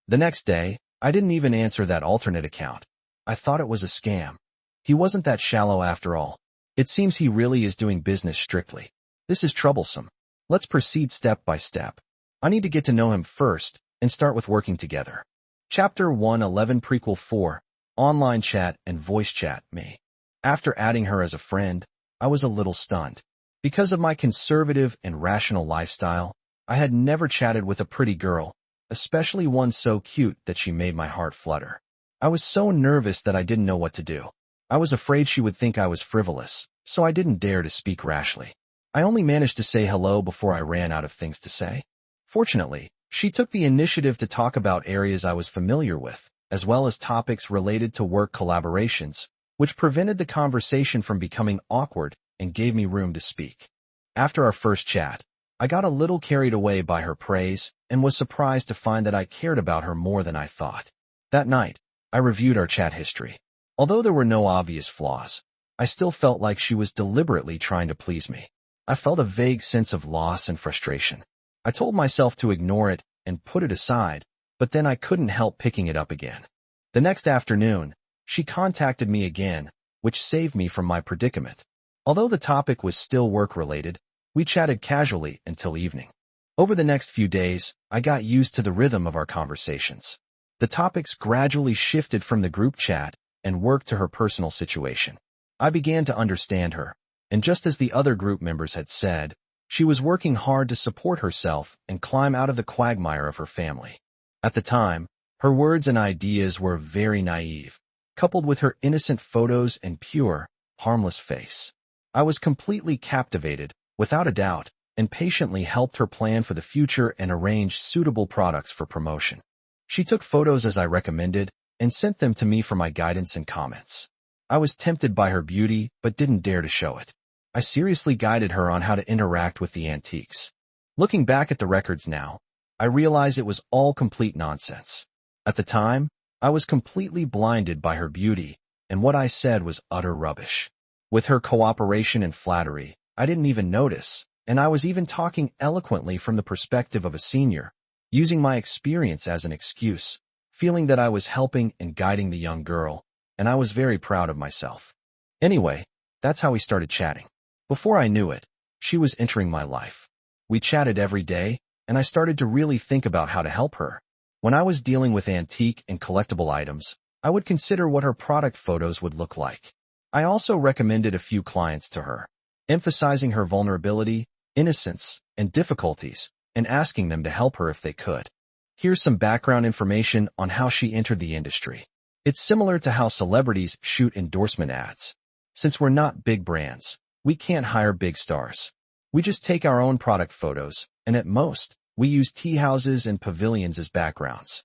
The next day, I didn't even answer that alternate account. I thought it was a scam. He wasn't that shallow after all. It seems he really is doing business strictly. This is troublesome. Let's proceed step by step. I need to get to know him first and start with working together. Chapter 111 Prequel 4 Online Chat and Voice Chat Me. After adding her as a friend, I was a little stunned. Because of my conservative and rational lifestyle, I had never chatted with a pretty girl, especially one so cute that she made my heart flutter. I was so nervous that I didn't know what to do. I was afraid she would think I was frivolous, so I didn't dare to speak rashly. I only managed to say hello before I ran out of things to say. Fortunately, she took the initiative to talk about areas I was familiar with, as well as topics related to work collaborations, which prevented the conversation from becoming awkward and gave me room to speak. After our first chat, I got a little carried away by her praise and was surprised to find that I cared about her more than I thought. That night, I reviewed our chat history. Although there were no obvious flaws, I still felt like she was deliberately trying to please me. I felt a vague sense of loss and frustration. I told myself to ignore it and put it aside, but then I couldn't help picking it up again. The next afternoon, she contacted me again, which saved me from my predicament. Although the topic was still work-related, we chatted casually until evening. Over the next few days, I got used to the rhythm of our conversations. The topics gradually shifted from the group chat and work to her personal situation. I began to understand her, and just as the other group members had said, she was working hard to support herself and climb out of the quagmire of her family. At the time, her words and ideas were very naive, coupled with her innocent photos and pure, harmless face. I was completely captivated, without a doubt, and patiently helped her plan for the future and arrange suitable products for promotion. She took photos as I recommended and sent them to me for my guidance and comments. I was tempted by her beauty, but didn't dare to show it. I seriously guided her on how to interact with the antiques. Looking back at the records now, I realize it was all complete nonsense. At the time, I was completely blinded by her beauty, and what I said was utter rubbish. With her cooperation and flattery, I didn't even notice, and I was even talking eloquently from the perspective of a senior, using my experience as an excuse, feeling that I was helping and guiding the young girl, and I was very proud of myself. Anyway, that's how we started chatting. Before I knew it, she was entering my life. We chatted every day, and I started to really think about how to help her. When I was dealing with antique and collectible items, I would consider what her product photos would look like. I also recommended a few clients to her, emphasizing her vulnerability, innocence, and difficulties, and asking them to help her if they could. Here's some background information on how she entered the industry. It's similar to how celebrities shoot endorsement ads. Since we're not big brands, we can't hire big stars. We just take our own product photos, and at most, we use tea houses and pavilions as backgrounds.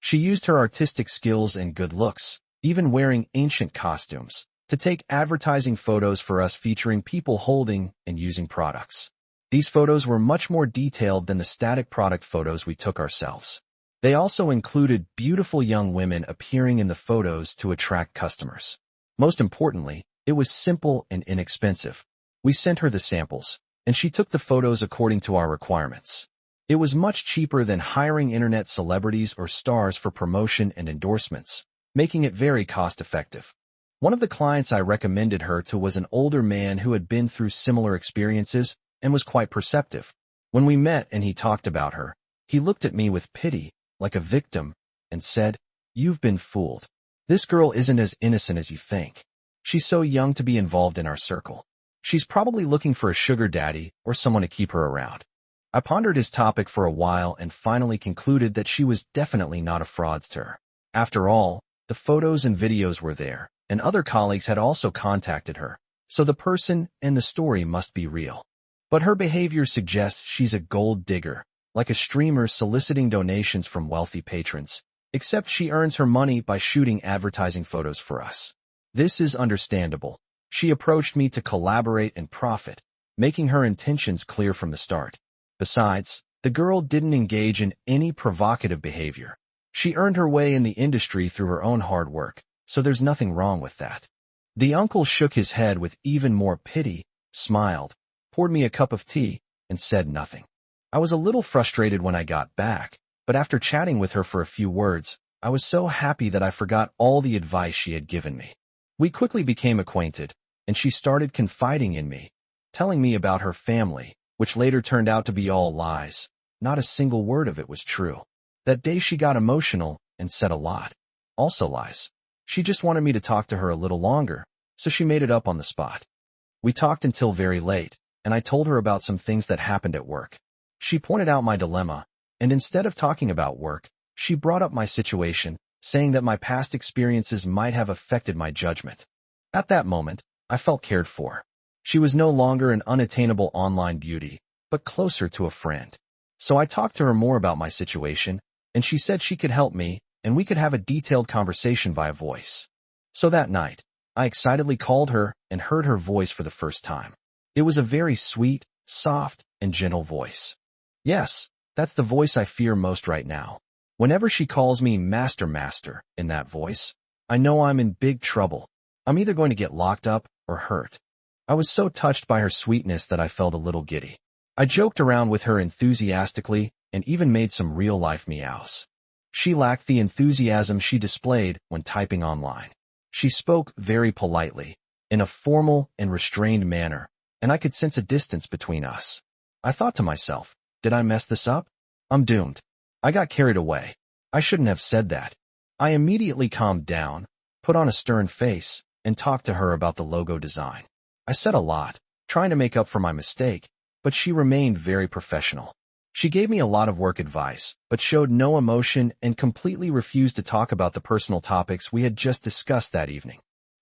She used her artistic skills and good looks, even wearing ancient costumes, to take advertising photos for us featuring people holding and using products. These photos were much more detailed than the static product photos we took ourselves. They also included beautiful young women appearing in the photos to attract customers. Most importantly, it was simple and inexpensive. We sent her the samples, and she took the photos according to our requirements. It was much cheaper than hiring internet celebrities or stars for promotion and endorsements, making it very cost-effective. One of the clients I recommended her to was an older man who had been through similar experiences and was quite perceptive. When we met and he talked about her, he looked at me with pity, like a victim, and said, "You've been fooled. This girl isn't as innocent as you think. She's so young to be involved in our circle. She's probably looking for a sugar daddy or someone to keep her around." I pondered his topic for a while and finally concluded that she was definitely not a fraudster. After all, the photos and videos were there, and other colleagues had also contacted her, so the person and the story must be real. But her behavior suggests she's a gold digger, like a streamer soliciting donations from wealthy patrons, except she earns her money by shooting advertising photos for us. This is understandable. She approached me to collaborate and profit, making her intentions clear from the start. Besides, the girl didn't engage in any provocative behavior. She earned her way in the industry through her own hard work, so there's nothing wrong with that. The uncle shook his head with even more pity, smiled, poured me a cup of tea, and said nothing. I was a little frustrated when I got back, but after chatting with her for a few words, I was so happy that I forgot all the advice she had given me. We quickly became acquainted, and she started confiding in me, telling me about her family, which later turned out to be all lies. Not a single word of it was true. That day she got emotional and said a lot. Also lies. She just wanted me to talk to her a little longer, so she made it up on the spot. We talked until very late, and I told her about some things that happened at work. She pointed out my dilemma, and instead of talking about work, she brought up my situation, saying that my past experiences might have affected my judgment. At that moment, I felt cared for. She was no longer an unattainable online beauty, but closer to a friend. So I talked to her more about my situation, and she said she could help me, and we could have a detailed conversation via voice. So that night, I excitedly called her and heard her voice for the first time. It was a very sweet, soft, and gentle voice. Yes, that's the voice I fear most right now. Whenever she calls me Master Master in that voice, I know I'm in big trouble. I'm either going to get locked up or hurt. I was so touched by her sweetness that I felt a little giddy. I joked around with her enthusiastically and even made some real-life meows. She lacked the enthusiasm she displayed when typing online. She spoke very politely, in a formal and restrained manner, and I could sense a distance between us. I thought to myself, did I mess this up? I'm doomed. I got carried away. I shouldn't have said that. I immediately calmed down, put on a stern face, and talked to her about the logo design. I said a lot, trying to make up for my mistake, but she remained very professional. She gave me a lot of work advice, but showed no emotion and completely refused to talk about the personal topics we had just discussed that evening.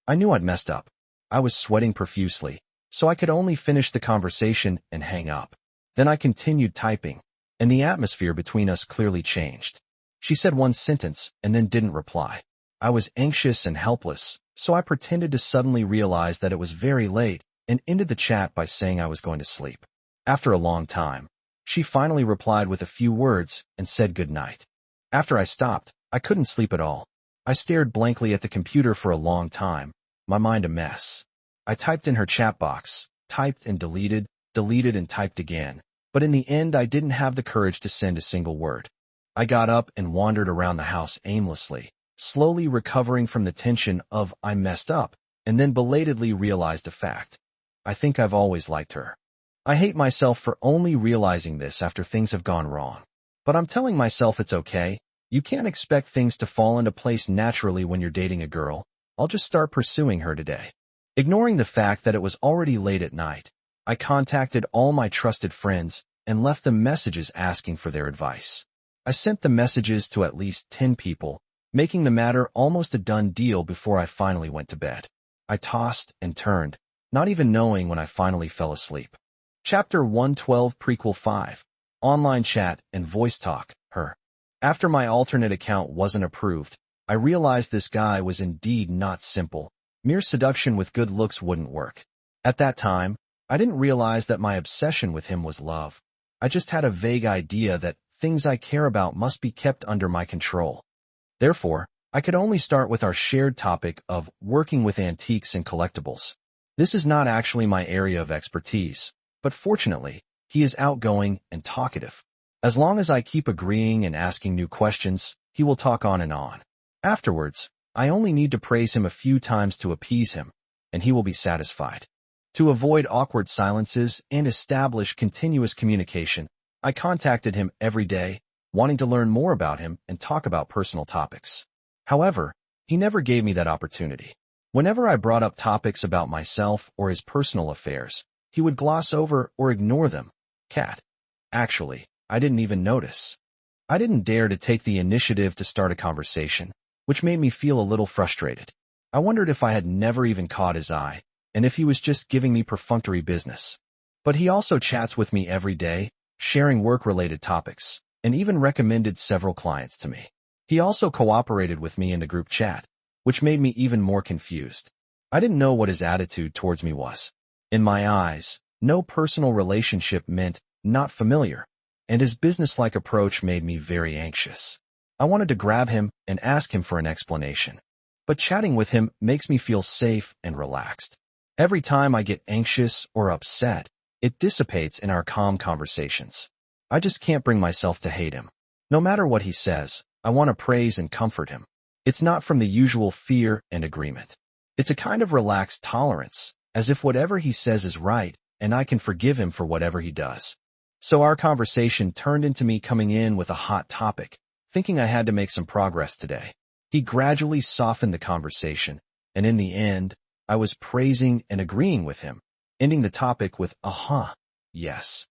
I knew I'd messed up. I was sweating profusely, so I could only finish the conversation and hang up. Then I continued typing, and the atmosphere between us clearly changed. She said one sentence and then didn't reply. I was anxious and helpless, so I pretended to suddenly realize that it was very late and ended the chat by saying I was going to sleep. After a long time, she finally replied with a few words and said good night. After I stopped, I couldn't sleep at all. I stared blankly at the computer for a long time, my mind a mess. I typed in her chat box, typed and deleted, deleted and typed again, but in the end I didn't have the courage to send a single word. I got up and wandered around the house aimlessly, slowly recovering from the tension of I messed up, and then belatedly realized a fact. I think I've always liked her. I hate myself for only realizing this after things have gone wrong. But I'm telling myself it's okay. You can't expect things to fall into place naturally when you're dating a girl. I'll just start pursuing her today. Ignoring the fact that it was already late at night, I contacted all my trusted friends and left them messages asking for their advice. I sent the messages to at least 10 people, making the matter almost a done deal before I finally went to bed. I tossed and turned, not even knowing when I finally fell asleep. Chapter 112 Prequel 5 Online Chat and Voice Talk, her. After my alternate account wasn't approved, I realized this guy was indeed not simple. Mere seduction with good looks wouldn't work. At that time, I didn't realize that my obsession with him was love. I just had a vague idea that things I care about must be kept under my control. Therefore, I could only start with our shared topic of working with antiques and collectibles. This is not actually my area of expertise, but fortunately, he is outgoing and talkative. As long as I keep agreeing and asking new questions, he will talk on and on. Afterwards, I only need to praise him a few times to appease him, and he will be satisfied. To avoid awkward silences and establish continuous communication, I contacted him every day, wanting to learn more about him and talk about personal topics. However, he never gave me that opportunity. Whenever I brought up topics about myself or his personal affairs, he would gloss over or ignore them. Cat. Actually, I didn't even notice. I didn't dare to take the initiative to start a conversation, which made me feel a little frustrated. I wondered if I had never even caught his eye, and if he was just giving me perfunctory business. But he also chats with me every day, sharing work-related topics, and even recommended several clients to me. He also cooperated with me in the group chat, which made me even more confused. I didn't know what his attitude towards me was. In my eyes, no personal relationship meant not familiar, and his business-like approach made me very anxious. I wanted to grab him and ask him for an explanation. But chatting with him makes me feel safe and relaxed. Every time I get anxious or upset, it dissipates in our calm conversations. I just can't bring myself to hate him. No matter what he says, I want to praise and comfort him. It's not from the usual fear and agreement. It's a kind of relaxed tolerance, as if whatever he says is right, and I can forgive him for whatever he does. So our conversation turned into me coming in with a hot topic, thinking I had to make some progress today. He gradually softened the conversation, and in the end, I was praising and agreeing with him, ending the topic with yes.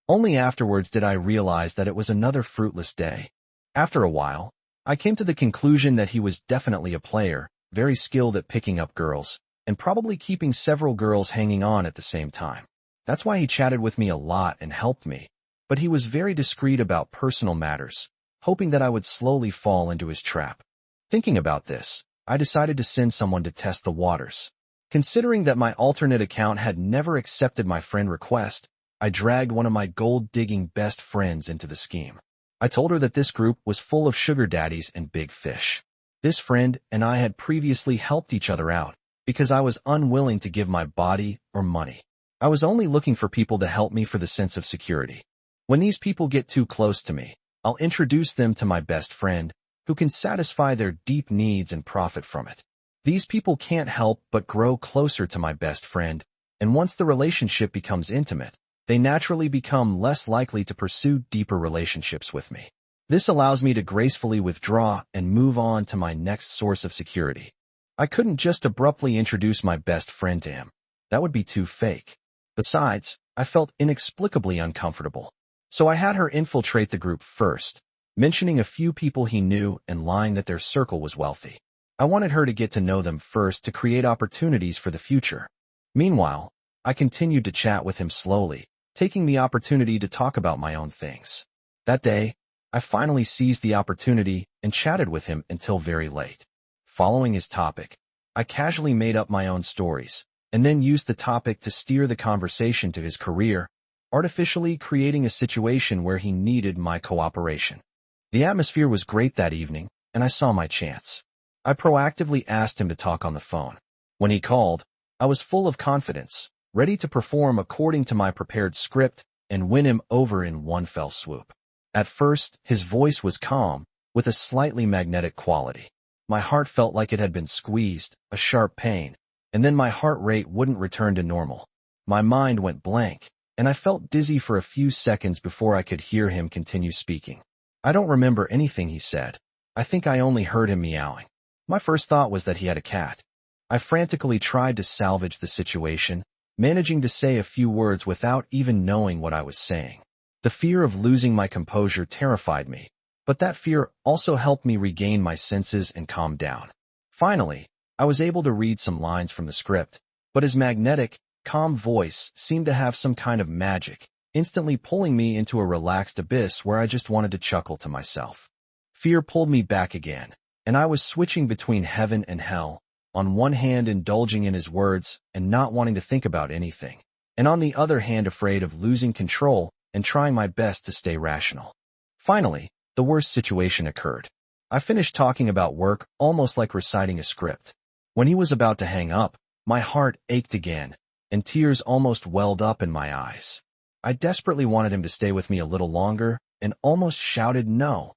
Only afterwards did I realize that it was another fruitless day. After a while, I came to the conclusion that he was definitely a player, very skilled at picking up girls, and probably keeping several girls hanging on at the same time. That's why he chatted with me a lot and helped me, but he was very discreet about personal matters, hoping that I would slowly fall into his trap. Thinking about this, I decided to send someone to test the waters. Considering that my alternate account had never accepted my friend request, I dragged one of my gold-digging best friends into the scheme. I told her that this group was full of sugar daddies and big fish. This friend and I had previously helped each other out because I was unwilling to give my body or money. I was only looking for people to help me for the sense of security. When these people get too close to me, I'll introduce them to my best friend, who can satisfy their deep needs and profit from it. These people can't help but grow closer to my best friend, and once the relationship becomes intimate, they naturally become less likely to pursue deeper relationships with me. This allows me to gracefully withdraw and move on to my next source of security. I couldn't just abruptly introduce my best friend to him. That would be too fake. Besides, I felt inexplicably uncomfortable. So I had her infiltrate the group first, mentioning a few people he knew and lying that their circle was wealthy. I wanted her to get to know them first to create opportunities for the future. Meanwhile, I continued to chat with him slowly, taking the opportunity to talk about my own things. That day, I finally seized the opportunity and chatted with him until very late. Following his topic, I casually made up my own stories, and then used the topic to steer the conversation to his career, artificially creating a situation where he needed my cooperation. The atmosphere was great that evening, and I saw my chance. I proactively asked him to talk on the phone. When he called, I was full of confidence, ready to perform according to my prepared script and win him over in one fell swoop. At first, his voice was calm, with a slightly magnetic quality. My heart felt like it had been squeezed, a sharp pain, and then my heart rate wouldn't return to normal. My mind went blank, and I felt dizzy for a few seconds before I could hear him continue speaking. I don't remember anything he said. I think I only heard him meowing. My first thought was that he had a cat. I frantically tried to salvage the situation, managing to say a few words without even knowing what I was saying. The fear of losing my composure terrified me, but that fear also helped me regain my senses and calm down. Finally, I was able to read some lines from the script, but his magnetic, calm voice seemed to have some kind of magic, instantly pulling me into a relaxed abyss where I just wanted to chuckle to myself. Fear pulled me back again, and I was switching between heaven and hell, on one hand indulging in his words and not wanting to think about anything, and on the other hand afraid of losing control and trying my best to stay rational. Finally, the worst situation occurred. I finished talking about work almost like reciting a script. When he was about to hang up, my heart ached again, and tears almost welled up in my eyes. I desperately wanted him to stay with me a little longer and almost shouted no.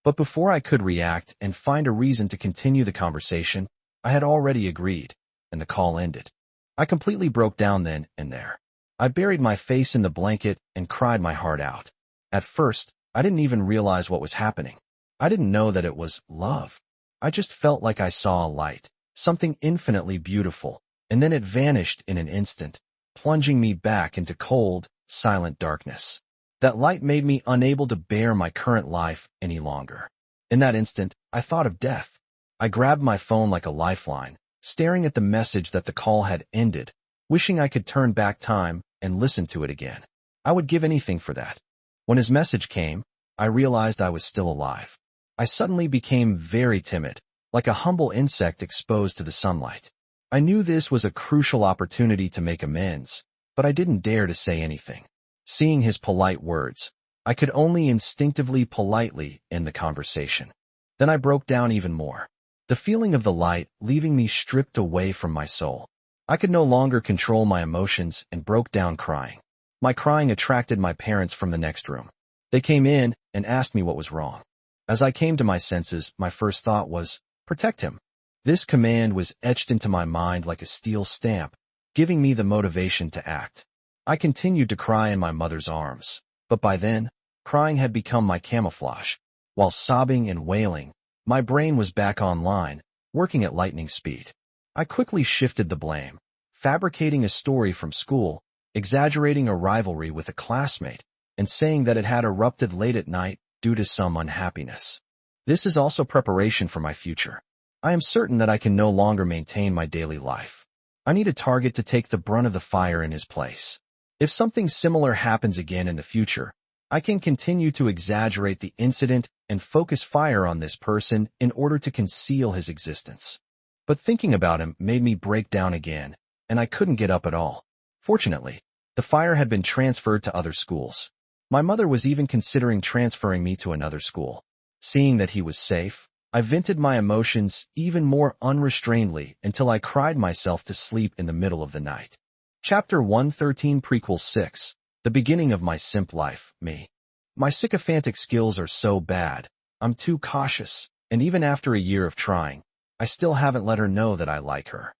But before I could react and find a reason to continue the conversation, I had already agreed, and the call ended. I completely broke down then and there. I buried my face in the blanket and cried my heart out. At first, I didn't even realize what was happening. I didn't know that it was love. I just felt like I saw a light, something infinitely beautiful, and then it vanished in an instant, plunging me back into cold, silent darkness. That light made me unable to bear my current life any longer. In that instant, I thought of death. I grabbed my phone like a lifeline, staring at the message that the call had ended, wishing I could turn back time and listen to it again. I would give anything for that. When his message came, I realized I was still alive. I suddenly became very timid, like a humble insect exposed to the sunlight. I knew this was a crucial opportunity to make amends, but I didn't dare to say anything. Seeing his polite words, I could only instinctively politely end the conversation. Then I broke down even more. The feeling of the light leaving me stripped away from my soul. I could no longer control my emotions and broke down crying. My crying attracted my parents from the next room. They came in and asked me what was wrong. As I came to my senses, my first thought was, protect him. This command was etched into my mind like a steel stamp, giving me the motivation to act. I continued to cry in my mother's arms, but by then, crying had become my camouflage. While sobbing and wailing, my brain was back online, working at lightning speed. I quickly shifted the blame, fabricating a story from school, exaggerating a rivalry with a classmate, and saying that it had erupted late at night due to some unhappiness. This is also preparation for my future. I am certain that I can no longer maintain my daily life. I need a target to take the brunt of the fire in his place. If something similar happens again in the future, I can continue to exaggerate the incident and focus fire on this person in order to conceal his existence. But thinking about him made me break down again, and I couldn't get up at all. Fortunately, the fire had been transferred to other schools. My mother was even considering transferring me to another school. Seeing that he was safe, I vented my emotions even more unrestrainedly until I cried myself to sleep in the middle of the night. Chapter 113 Prequel 6 The Beginning of My Simp Life, Me. My sycophantic skills are so bad, I'm too cautious, and even after a year of trying, I still haven't let her know that I like her.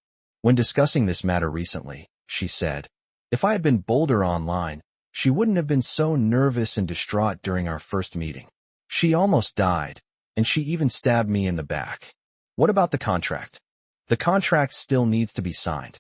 When discussing this matter recently, she said, if I had been bolder online, she wouldn't have been so nervous and distraught during our first meeting. She almost died, and she even stabbed me in the back. What about the contract? The contract still needs to be signed.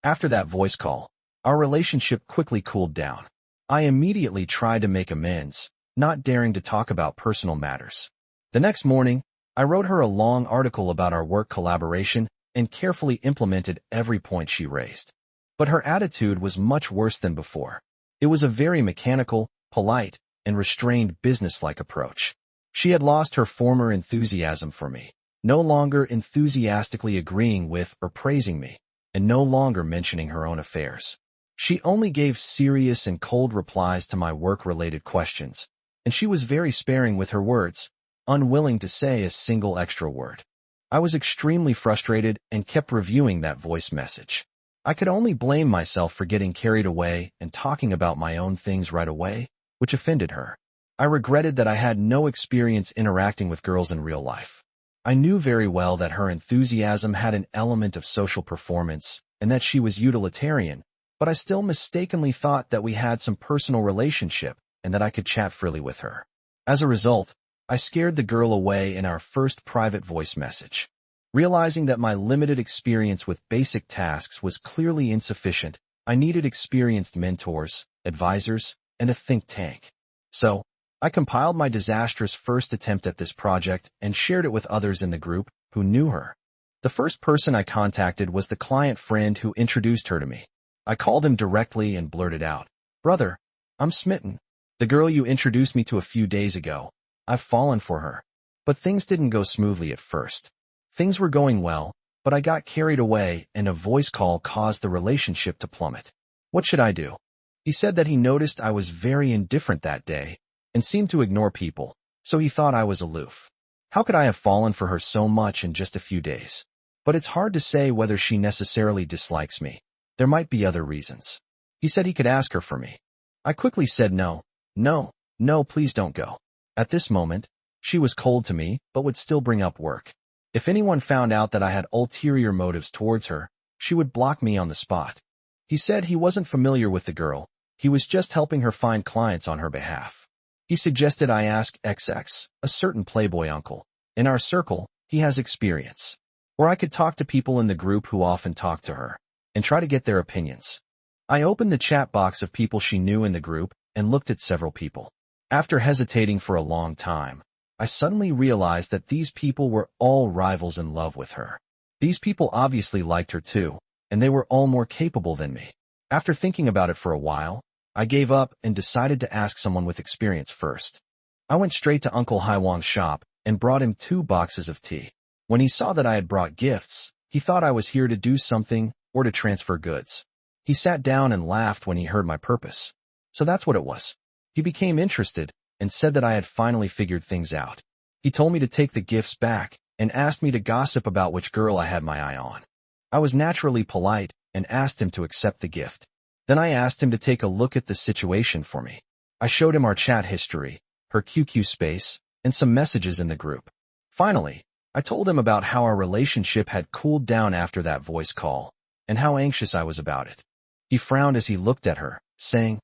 After that voice call, our relationship quickly cooled down. I immediately tried to make amends, not daring to talk about personal matters. The next morning, I wrote her a long article about our work collaboration and carefully implemented every point she raised. But her attitude was much worse than before. It was a very mechanical, polite, and restrained business-like approach. She had lost her former enthusiasm for me, no longer enthusiastically agreeing with or praising me, and no longer mentioning her own affairs. She only gave serious and cold replies to my work-related questions, and she was very sparing with her words, unwilling to say a single extra word. I was extremely frustrated and kept reviewing that voice message. I could only blame myself for getting carried away and talking about my own things right away, which offended her. I regretted that I had no experience interacting with girls in real life. I knew very well that her enthusiasm had an element of social performance and that she was utilitarian, but I still mistakenly thought that we had some personal relationship and that I could chat freely with her. As a result, I scared the girl away in our first private voice message. Realizing that my limited experience with basic tasks was clearly insufficient, I needed experienced mentors, advisors, and a think tank. So, I compiled my disastrous first attempt at this project and shared it with others in the group who knew her. The first person I contacted was the client friend who introduced her to me. I called him directly and blurted out, "Brother, I'm smitten. The girl you introduced me to a few days ago, I've fallen for her." But things didn't go smoothly at first. Things were going well, but I got carried away and a voice call caused the relationship to plummet. What should I do? He said that he noticed I was very indifferent that day and seemed to ignore people, so he thought I was aloof. How could I have fallen for her so much in just a few days? But it's hard to say whether she necessarily dislikes me. There might be other reasons. He said he could ask her for me. I quickly said no, please don't go. At this moment, she was cold to me, but would still bring up work. If anyone found out that I had ulterior motives towards her, she would block me on the spot. He said he wasn't familiar with the girl, he was just helping her find clients on her behalf. He suggested I ask XX, a certain playboy uncle. In our circle, he has experience. Or I could talk to people in the group who often talk to her, and try to get their opinions. I opened the chat box of people she knew in the group and looked at several people. After hesitating for a long time, I suddenly realized that these people were all rivals in love with her. These people obviously liked her too, and they were all more capable than me. After thinking about it for a while, I gave up and decided to ask someone with experience first. I went straight to Uncle Haiwang's shop and brought him 2 boxes of tea. When he saw that I had brought gifts, he thought I was here to do something or to transfer goods. He sat down and laughed when he heard my purpose. So that's what it was. He became interested and said that I had finally figured things out. He told me to take the gifts back and asked me to gossip about which girl I had my eye on. I was naturally polite and asked him to accept the gift. Then I asked him to take a look at the situation for me. I showed him our chat history, her QQ space, and some messages in the group. Finally, I told him about how our relationship had cooled down after that voice call, and how anxious I was about it. He frowned as he looked at her, saying,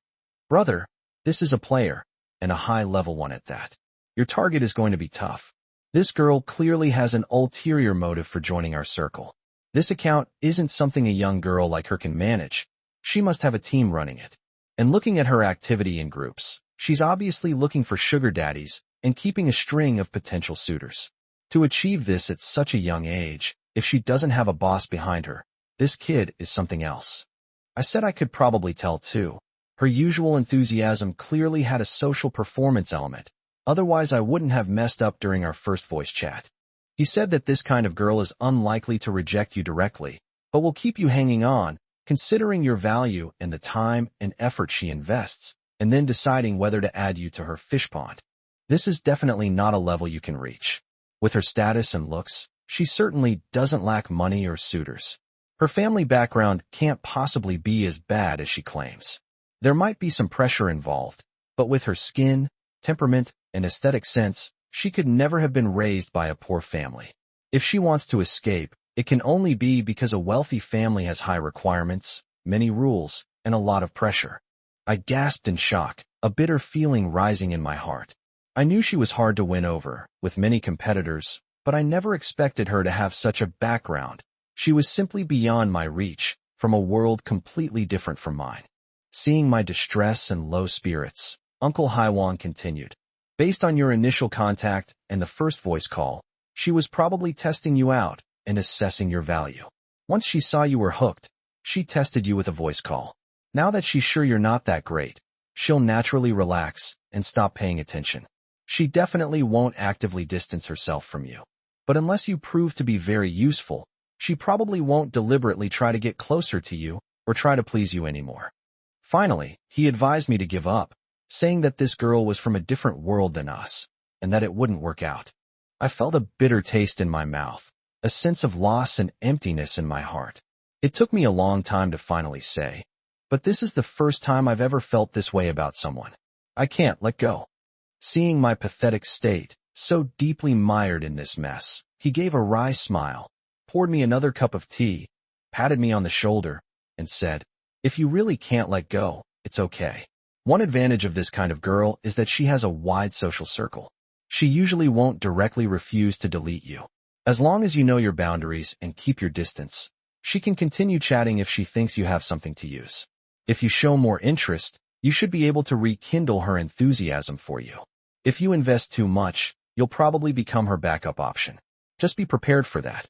"Brother, this is a player, and a high-level one at that. Your target is going to be tough. This girl clearly has an ulterior motive for joining our circle. This account isn't something a young girl like her can manage. She must have a team running it. And looking at her activity in groups, she's obviously looking for sugar daddies and keeping a string of potential suitors. To achieve this at such a young age, if she doesn't have a boss behind her, This kid is something else. I said I could probably tell too. Her usual enthusiasm clearly had a social performance element. Otherwise, I wouldn't have messed up during our first voice chat. He said that this kind of girl is unlikely to reject you directly, but will keep you hanging on, considering your value and the time and effort she invests, and then deciding whether to add you to her fish pond. This is definitely not a level you can reach. With her status and looks, she certainly doesn't lack money or suitors. Her family background can't possibly be as bad as she claims. There might be some pressure involved, but with her skin, temperament, and aesthetic sense, she could never have been raised by a poor family. If she wants to escape, it can only be because a wealthy family has high requirements, many rules, and a lot of pressure. I gasped in shock, a bitter feeling rising in my heart. I knew she was hard to win over, with many competitors, but I never expected her to have such a background. She was simply beyond my reach, from a world completely different from mine. Seeing my distress and low spirits, Uncle Haiwan continued. Based on your initial contact and the first voice call, she was probably testing you out and assessing your value. Once she saw you were hooked, she tested you with a voice call. Now that she's sure you're not that great, she'll naturally relax and stop paying attention. She definitely won't actively distance herself from you. But unless you prove to be very useful, she probably won't deliberately try to get closer to you or try to please you anymore. Finally, he advised me to give up, saying that this girl was from a different world than us, and that it wouldn't work out. I felt a bitter taste in my mouth, a sense of loss and emptiness in my heart. It took me a long time to finally say, but this is the first time I've ever felt this way about someone. I can't let go. Seeing my pathetic state, so deeply mired in this mess, he gave a wry smile, poured me another cup of tea, patted me on the shoulder, and said, "If you really can't let go, it's okay. One advantage of this kind of girl is that she has a wide social circle. She usually won't directly refuse to delete you. As long as you know your boundaries and keep your distance, she can continue chatting if she thinks you have something to use. If you show more interest, you should be able to rekindle her enthusiasm for you. If you invest too much, you'll probably become her backup option. Just be prepared for that."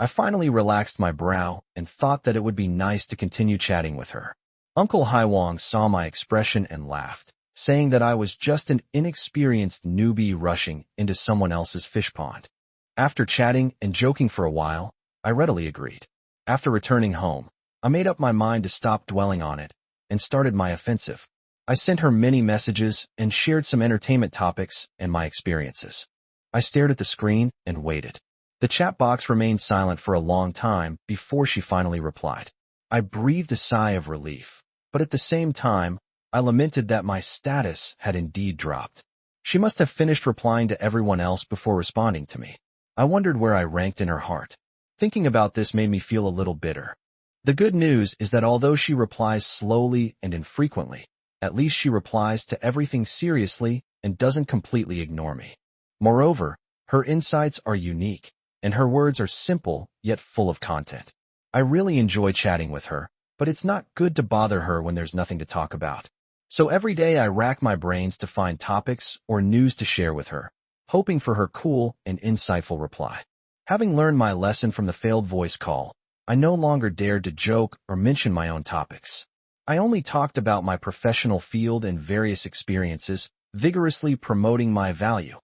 I finally relaxed my brow and thought that it would be nice to continue chatting with her. Uncle Haiwang saw my expression and laughed, saying that I was just an inexperienced newbie rushing into someone else's fish pond. After chatting and joking for a while, I readily agreed. After returning home, I made up my mind to stop dwelling on it and started my offensive. I sent her many messages and shared some entertainment topics and my experiences. I stared at the screen and waited. The chat box remained silent for a long time before she finally replied. I breathed a sigh of relief, but at the same time, I lamented that my status had indeed dropped. She must have finished replying to everyone else before responding to me. I wondered where I ranked in her heart. Thinking about this made me feel a little bitter. The good news is that although she replies slowly and infrequently, at least she replies to everything seriously and doesn't completely ignore me. Moreover, her insights are unique, and her words are simple yet full of content. I really enjoy chatting with her, but it's not good to bother her when there's nothing to talk about. So every day I rack my brains to find topics or news to share with her, hoping for her cool and insightful reply. Having learned my lesson from the failed voice call, I no longer dared to joke or mention my own topics. I only talked about my professional field and various experiences, vigorously promoting my value.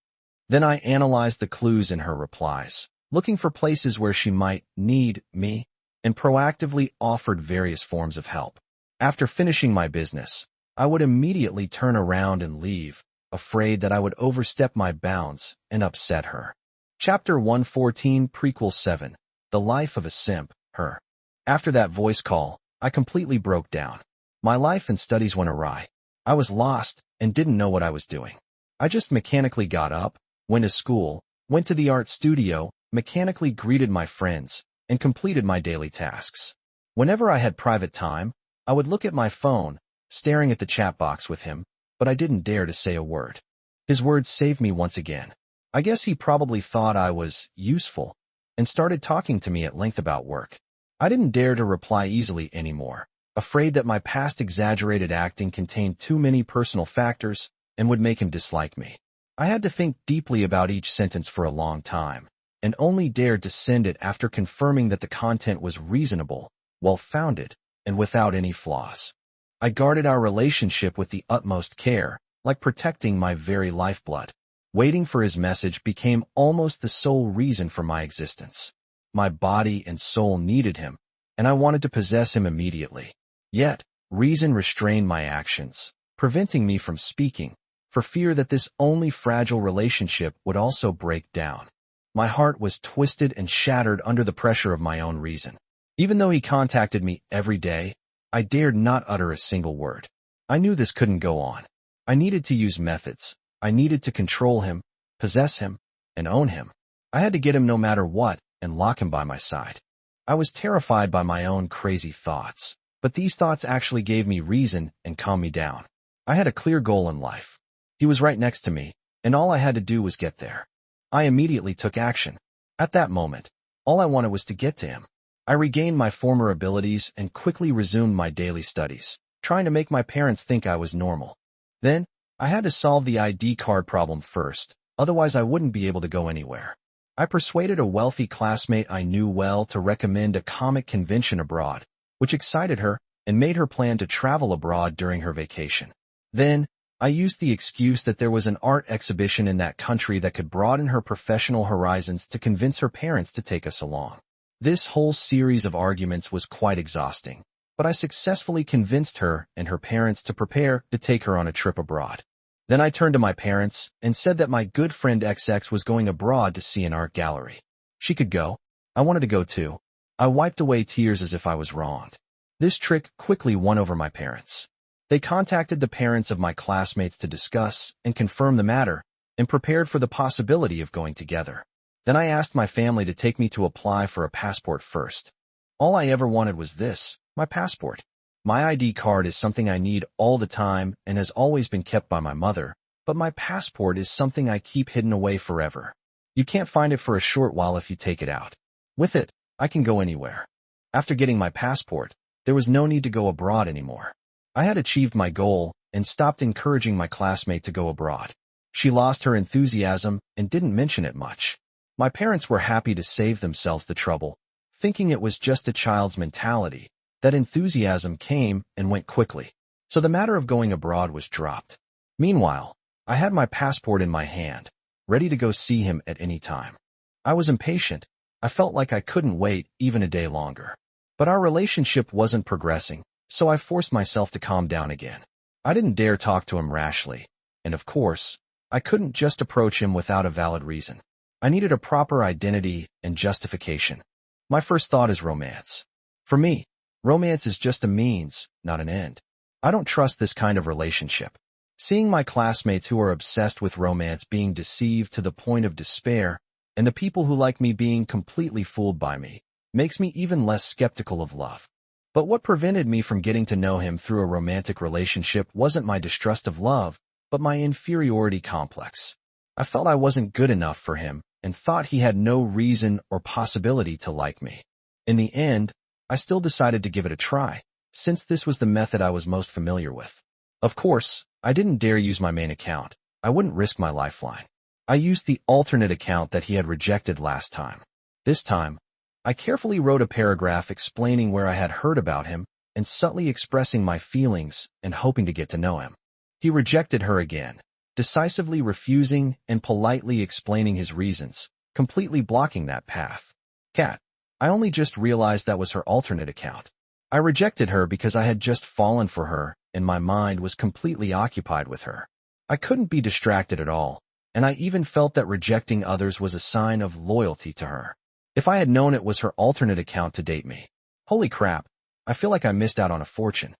Then I analyzed the clues in her replies, looking for places where she might need me, and proactively offered various forms of help. After finishing my business, I would immediately turn around and leave, afraid that I would overstep my bounds and upset her. Chapter 114, Prequel 7, The Life of a Simp, Her. After that voice call, I completely broke down. My life and studies went awry. I was lost and didn't know what I was doing. I just mechanically got up, went to school, went to the art studio, mechanically greeted my friends, and completed my daily tasks. Whenever I had private time, I would look at my phone, staring at the chat box with him, but I didn't dare to say a word. His words saved me once again. I guess he probably thought I was useful and started talking to me at length about work. I didn't dare to reply easily anymore, afraid that my past exaggerated acting contained too many personal factors and would make him dislike me. I had to think deeply about each sentence for a long time, and only dared to send it after confirming that the content was reasonable well-founded, and without any flaws. I guarded our relationship with the utmost care, like protecting my very lifeblood. Waiting for his message became almost the sole reason for my existence. My body and soul needed him, and I wanted to possess him immediately. Yet, reason restrained my actions, preventing me from speaking, for fear that this only fragile relationship would also break down. My heart was twisted and shattered under the pressure of my own reason. Even though he contacted me every day, I dared not utter a single word. I knew this couldn't go on. I needed to use methods. I needed to control him, possess him, and own him. I had to get him no matter what and lock him by my side. I was terrified by my own crazy thoughts, but these thoughts actually gave me reason and calmed me down. I had a clear goal in life. He was right next to me, and all I had to do was get there. I immediately took action. At that moment, all I wanted was to get to him. I regained my former abilities and quickly resumed my daily studies, trying to make my parents think I was normal. Then, I had to solve the ID card problem first, otherwise I wouldn't be able to go anywhere. I persuaded a wealthy classmate I knew well to recommend a comic convention abroad, which excited her and made her plan to travel abroad during her vacation. Then, I used the excuse that there was an art exhibition in that country that could broaden her professional horizons to convince her parents to take us along. This whole series of arguments was quite exhausting, but I successfully convinced her and her parents to prepare to take her on a trip abroad. Then I turned to my parents and said that my good friend XX was going abroad to see an art gallery. She could go. I wanted to go too. I wiped away tears as if I was wronged. This trick quickly won over my parents. They contacted the parents of my classmates to discuss and confirm the matter and prepared for the possibility of going together. Then I asked my family to take me to apply for a passport first. All I ever wanted was this, my passport. My ID card is something I need all the time and has always been kept by my mother, but my passport is something I keep hidden away forever. You can't find it for a short while if you take it out. With it, I can go anywhere. After getting my passport, there was no need to go abroad anymore. I had achieved my goal and stopped encouraging my classmate to go abroad. She lost her enthusiasm and didn't mention it much. My parents were happy to save themselves the trouble, thinking it was just a child's mentality. That enthusiasm came and went quickly, so the matter of going abroad was dropped. Meanwhile, I had my passport in my hand, ready to go see him at any time. I was impatient. I felt like I couldn't wait even a day longer. But our relationship wasn't progressing, so I forced myself to calm down again. I didn't dare talk to him rashly, and of course, I couldn't just approach him without a valid reason. I needed a proper identity and justification. My first thought is romance. For me, romance is just a means, not an end. I don't trust this kind of relationship. Seeing my classmates who are obsessed with romance being deceived to the point of despair, and the people who like me being completely fooled by me, makes me even less skeptical of love. But what prevented me from getting to know him through a romantic relationship wasn't my distrust of love, but my inferiority complex. I felt I wasn't good enough for him and thought he had no reason or possibility to like me. In the end, I still decided to give it a try, since this was the method I was most familiar with. Of course, I didn't dare use my main account. I wouldn't risk my lifeline. I used the alternate account that he had rejected last time. This time, I carefully wrote a paragraph explaining where I had heard about him and subtly expressing my feelings and hoping to get to know him. He rejected her again, decisively refusing and politely explaining his reasons, completely blocking that path. Cat. I only just realized that was her alternate account. I rejected her because I had just fallen for her and my mind was completely occupied with her. I couldn't be distracted at all, and I even felt that rejecting others was a sign of loyalty to her. If I had known it was her alternate account to date me, holy crap, I feel like I missed out on a fortune.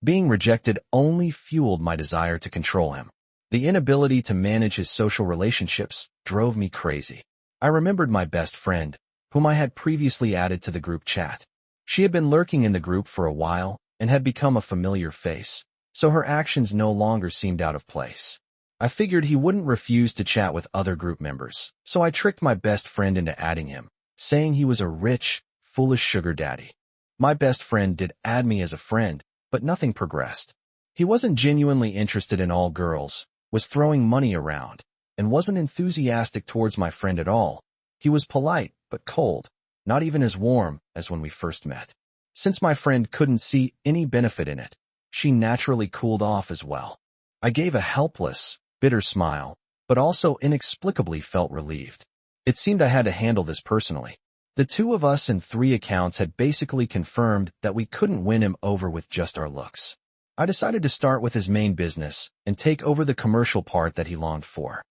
Being rejected only fueled my desire to control him. The inability to manage his social relationships drove me crazy. I remembered my best friend, whom I had previously added to the group chat. She had been lurking in the group for a while and had become a familiar face, so her actions no longer seemed out of place. I figured he wouldn't refuse to chat with other group members, so I tricked my best friend into adding him, saying he was a rich, foolish sugar daddy. My best friend did add me as a friend, but nothing progressed. He wasn't genuinely interested in all girls, was throwing money around, and wasn't enthusiastic towards my friend at all. He was polite, but cold, not even as warm as when we first met. Since my friend couldn't see any benefit in it, she naturally cooled off as well. I gave a helpless, bitter smile, but also inexplicably felt relieved. It seemed I had to handle this personally. The two of us and 3 accounts had basically confirmed that we couldn't win him over with just our looks. I decided to start with his main business and take over the commercial part that he longed for.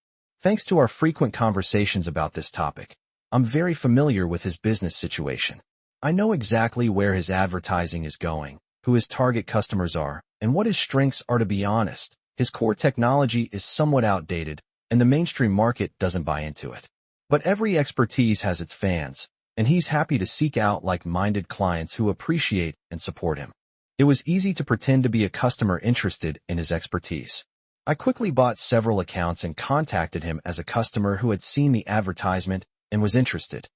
Thanks to our frequent conversations about this topic, I'm very familiar with his business situation. I know exactly where his advertising is going, who his target customers are, and what his strengths are. To be honest, his core technology is somewhat outdated, and the mainstream market doesn't buy into it. But every expertise has its fans, and he's happy to seek out like-minded clients who appreciate and support him. It was easy to pretend to be a customer interested in his expertise. I quickly bought several accounts and contacted him as a customer who had seen the advertisement and was interested.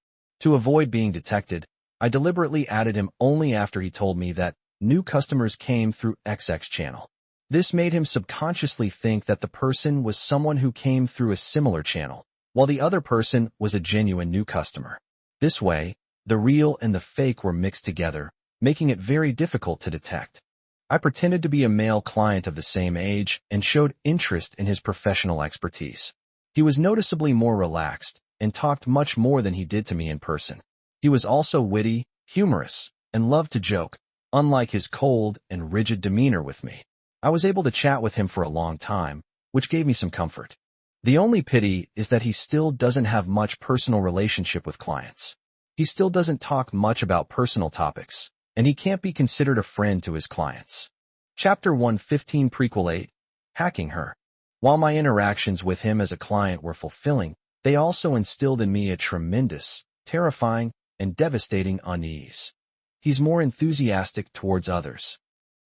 To avoid being detected, I deliberately added him only after he told me that new customers came through XX channel. This made him subconsciously think that the person was someone who came through a similar channel, while the other person was a genuine new customer. This way, the real and the fake were mixed together, making it very difficult to detect. I pretended to be a male client of the same age and showed interest in his professional expertise. He was noticeably more relaxed and talked much more than he did to me in person. He was also witty, humorous, and loved to joke, unlike his cold and rigid demeanor with me. I was able to chat with him for a long time, which gave me some comfort. The only pity is that he still doesn't have much personal relationship with clients. He still doesn't talk much about personal topics, and he can't be considered a friend to his clients. Chapter 115 Prequel 8 Hacking Her. While my interactions with him as a client were fulfilling, they also instilled in me a tremendous, terrifying, and devastating unease. He's more enthusiastic towards others.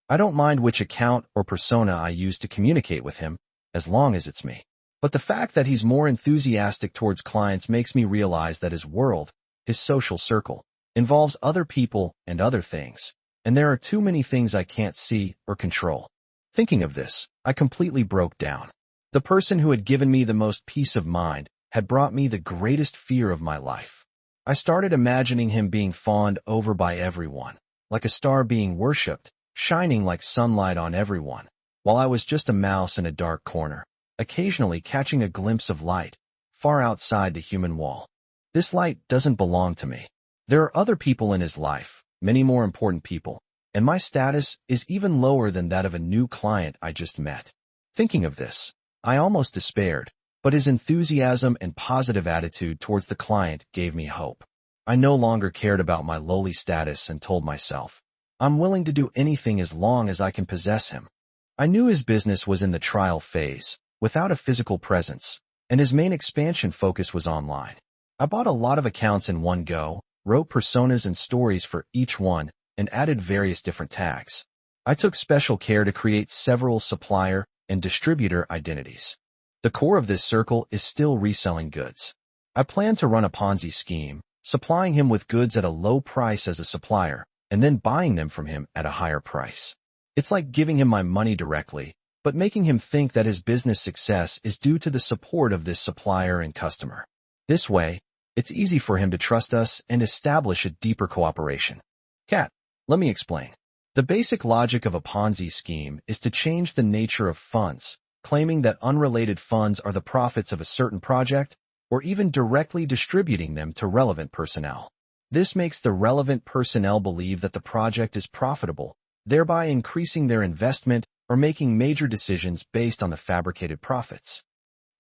I don't mind which account or persona I use to communicate with him, as long as it's me. But the fact that he's more enthusiastic towards clients makes me realize that his world, his social circle, involves other people and other things, and there are too many things I can't see or control. Thinking of this, I completely broke down. The person who had given me the most peace of mind had brought me the greatest fear of my life. I started imagining him being fawned over by everyone, like a star being worshipped, shining like sunlight on everyone, while I was just a mouse in a dark corner, occasionally catching a glimpse of light, far outside the human wall. This light doesn't belong to me. There are other people in his life, many more important people, and my status is even lower than that of a new client I just met. Thinking of this, I almost despaired, but his enthusiasm and positive attitude towards the client gave me hope. I no longer cared about my lowly status and told myself, I'm willing to do anything as long as I can possess him. I knew his business was in the trial phase, without a physical presence, and his main expansion focus was online. I bought a lot of accounts in one go, wrote personas and stories for each one, and added various different tags. I took special care to create several supplier and distributor identities. The core of this circle is still reselling goods. I plan to run a Ponzi scheme, supplying him with goods at a low price as a supplier, and then buying them from him at a higher price. It's like giving him my money directly, but making him think that his business success is due to the support of this supplier and customer. This way, it's easy for him to trust us and establish a deeper cooperation. Cat, let me explain. The basic logic of a Ponzi scheme is to change the nature of funds, claiming that unrelated funds are the profits of a certain project, or even directly distributing them to relevant personnel. This makes the relevant personnel believe that the project is profitable, thereby increasing their investment or making major decisions based on the fabricated profits.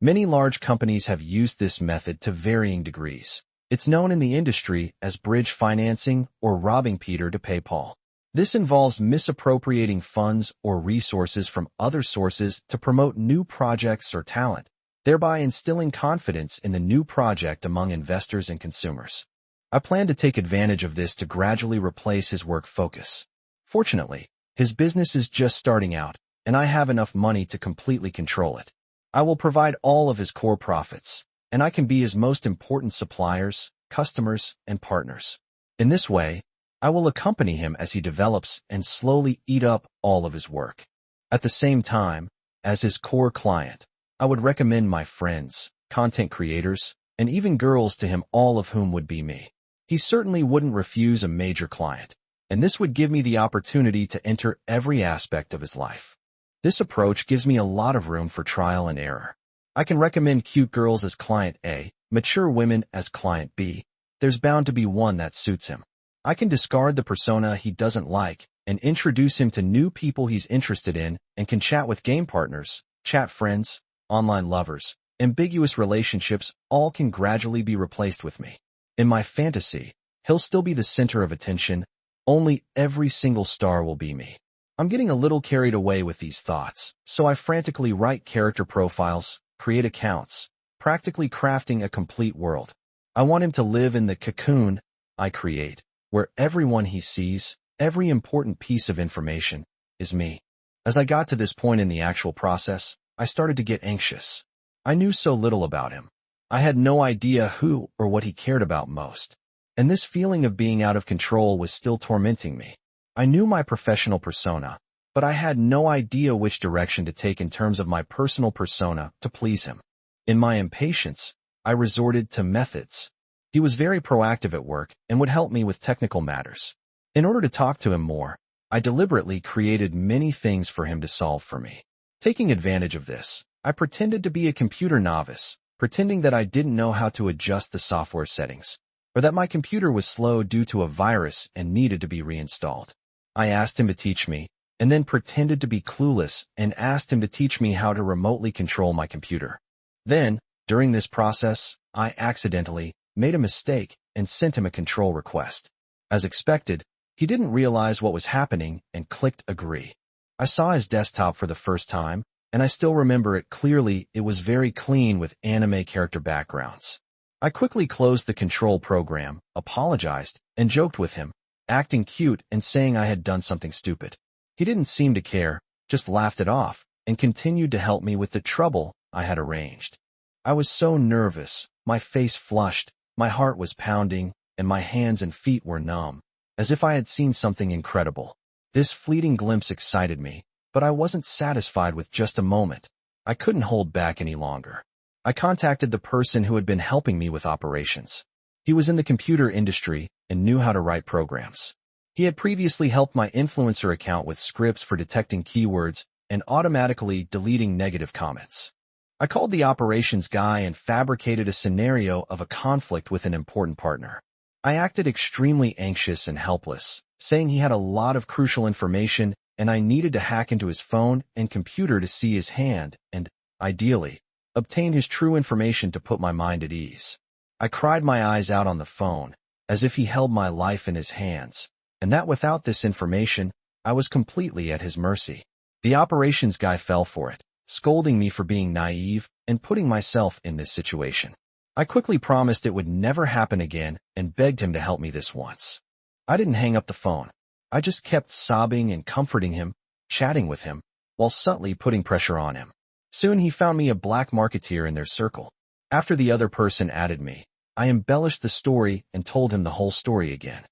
Many large companies have used this method to varying degrees. It's known in the industry as bridge financing or robbing Peter to pay Paul. This involves misappropriating funds or resources from other sources to promote new projects or talent, thereby instilling confidence in the new project among investors and consumers. I plan to take advantage of this to gradually replace his work focus. Fortunately, his business is just starting out, and I have enough money to completely control it. I will provide all of his core profits, and I can be his most important suppliers, customers, and partners. In this way, I will accompany him as he develops and slowly eat up all of his work. At the same time, as his core client, I would recommend my friends, content creators, and even girls to him, all of whom would be me. He certainly wouldn't refuse a major client. and this would give me the opportunity to enter every aspect of his life. This approach gives me a lot of room for trial and error. I can recommend cute girls as client A, mature women as client B. There's bound to be one that suits him. I can discard the persona he doesn't like and introduce him to new people he's interested in and can chat with game partners, chat friends, online lovers. Ambiguous relationships all can gradually be replaced with me. In my fantasy, he'll still be the center of attention, only every single star will be me. I'm getting a little carried away with these thoughts, so I frantically write character profiles, create accounts, practically crafting a complete world. I want him to live in the cocoon I create, where everyone he sees, every important piece of information, is me. As I got to this point in the actual process, I started to get anxious. I knew so little about him. I had no idea who or what he cared about most. And this feeling of being out of control was still tormenting me. I knew my professional persona, but I had no idea which direction to take in terms of my personal persona to please him. In my impatience, I resorted to methods. He was very proactive at work and would help me with technical matters. In order to talk to him more, I deliberately created many things for him to solve for me. Taking advantage of this, I pretended to be a computer novice, pretending that I didn't know how to adjust the software settings, or that my computer was slow due to a virus and needed to be reinstalled. I asked him to teach me, and then pretended to be clueless and asked him to teach me how to remotely control my computer. Then, during this process, I accidentally made a mistake and sent him a control request. As expected, he didn't realize what was happening and clicked agree. I saw his desktop for the first time, and I still remember it clearly. It was very clean with anime character backgrounds. I quickly closed the control program, apologized, and joked with him, acting cute and saying I had done something stupid. He didn't seem to care, just laughed it off, and continued to help me with the trouble I had arranged. I was so nervous, my face flushed, my heart was pounding, and my hands and feet were numb, as if I had seen something incredible. This fleeting glimpse excited me, but I wasn't satisfied with just a moment. I couldn't hold back any longer. I contacted the person who had been helping me with operations. He was in the computer industry and knew how to write programs. He had previously helped my influencer account with scripts for detecting keywords and automatically deleting negative comments. I called the operations guy and fabricated a scenario of a conflict with an important partner. I acted extremely anxious and helpless, saying he had a lot of crucial information and I needed to hack into his phone and computer to see his hand and, ideally, obtain his true information to put my mind at ease. I cried my eyes out on the phone, as if he held my life in his hands, and that without this information, I was completely at his mercy. The operations guy fell for it, scolding me for being naive and putting myself in this situation. I quickly promised it would never happen again and begged him to help me this once. I didn't hang up the phone. I just kept sobbing and comforting him, chatting with him, while subtly putting pressure on him. Soon he found me a black marketeer in their circle. After the other person added me, I embellished the story and told him the whole story again.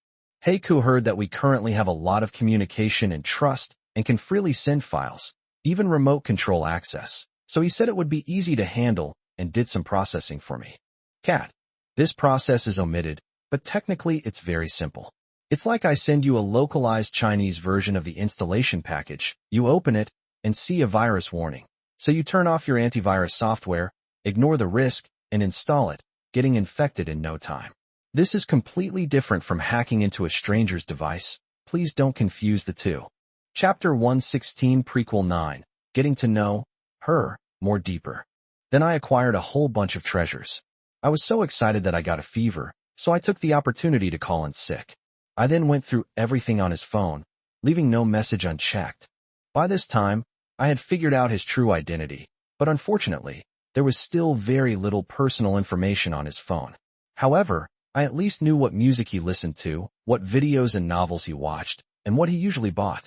Heiku heard that we currently have a lot of communication and trust and can freely send files, even remote control access, so he said it would be easy to handle and did some processing for me. Cat. This process is omitted, but technically it's very simple. It's like I send you a localized Chinese version of the installation package, you open it, and see a virus warning. So you turn off your antivirus software, ignore the risk, and install it, getting infected in no time. This is completely different from hacking into a stranger's device. Please don't confuse the two. Chapter 116 Prequel 9, Getting to Know Her More Deeper. Then I acquired a whole bunch of treasures. I was so excited that I got a fever, so I took the opportunity to call in sick. I then went through everything on his phone, leaving no message unchecked. By this time, I had figured out his true identity, but unfortunately, there was still very little personal information on his phone. However, I at least knew what music he listened to, what videos and novels he watched, and what he usually bought.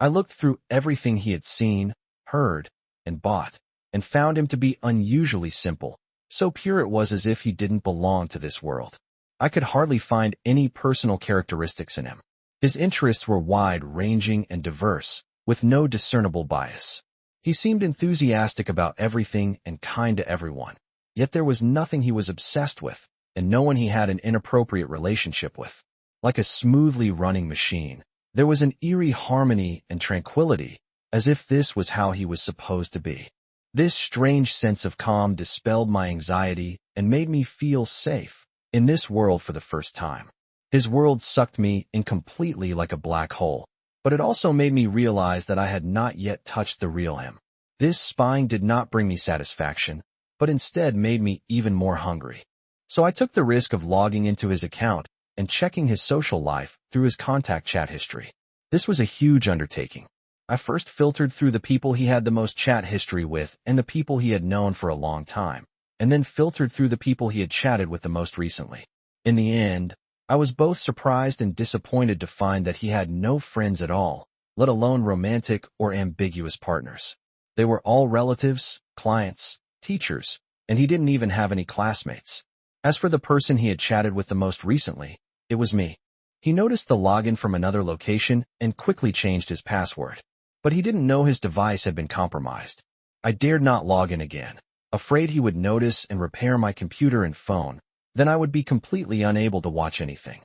I looked through everything he had seen, heard, and bought, and found him to be unusually simple, so pure it was as if he didn't belong to this world. I could hardly find any personal characteristics in him. His interests were wide-ranging and diverse, with no discernible bias. He seemed enthusiastic about everything and kind to everyone, yet there was nothing he was obsessed with, and no one he had an inappropriate relationship with. Like a smoothly running machine, There was an eerie harmony and tranquility, as if this was how he was supposed to be. This strange sense of calm dispelled my anxiety and made me feel safe in this world for the first time. His world sucked me in completely like a black hole, but it also made me realize that I had not yet touched the real him. This spying did not bring me satisfaction, but instead made me even more hungry. So I took the risk of logging into his account and checking his social life through his contact chat history. This was a huge undertaking. I first filtered through the people he had the most chat history with and the people he had known for a long time, and then filtered through the people he had chatted with the most recently. In the end, I was both surprised and disappointed to find that he had no friends at all, let alone romantic or ambiguous partners. They were all relatives, clients, teachers, and he didn't even have any classmates. As for the person he had chatted with the most recently, it was me. He noticed the login from another location and quickly changed his password. But he didn't know his device had been compromised. I dared not log in again, afraid he would notice and repair my computer and phone. Then I would be completely unable to watch anything.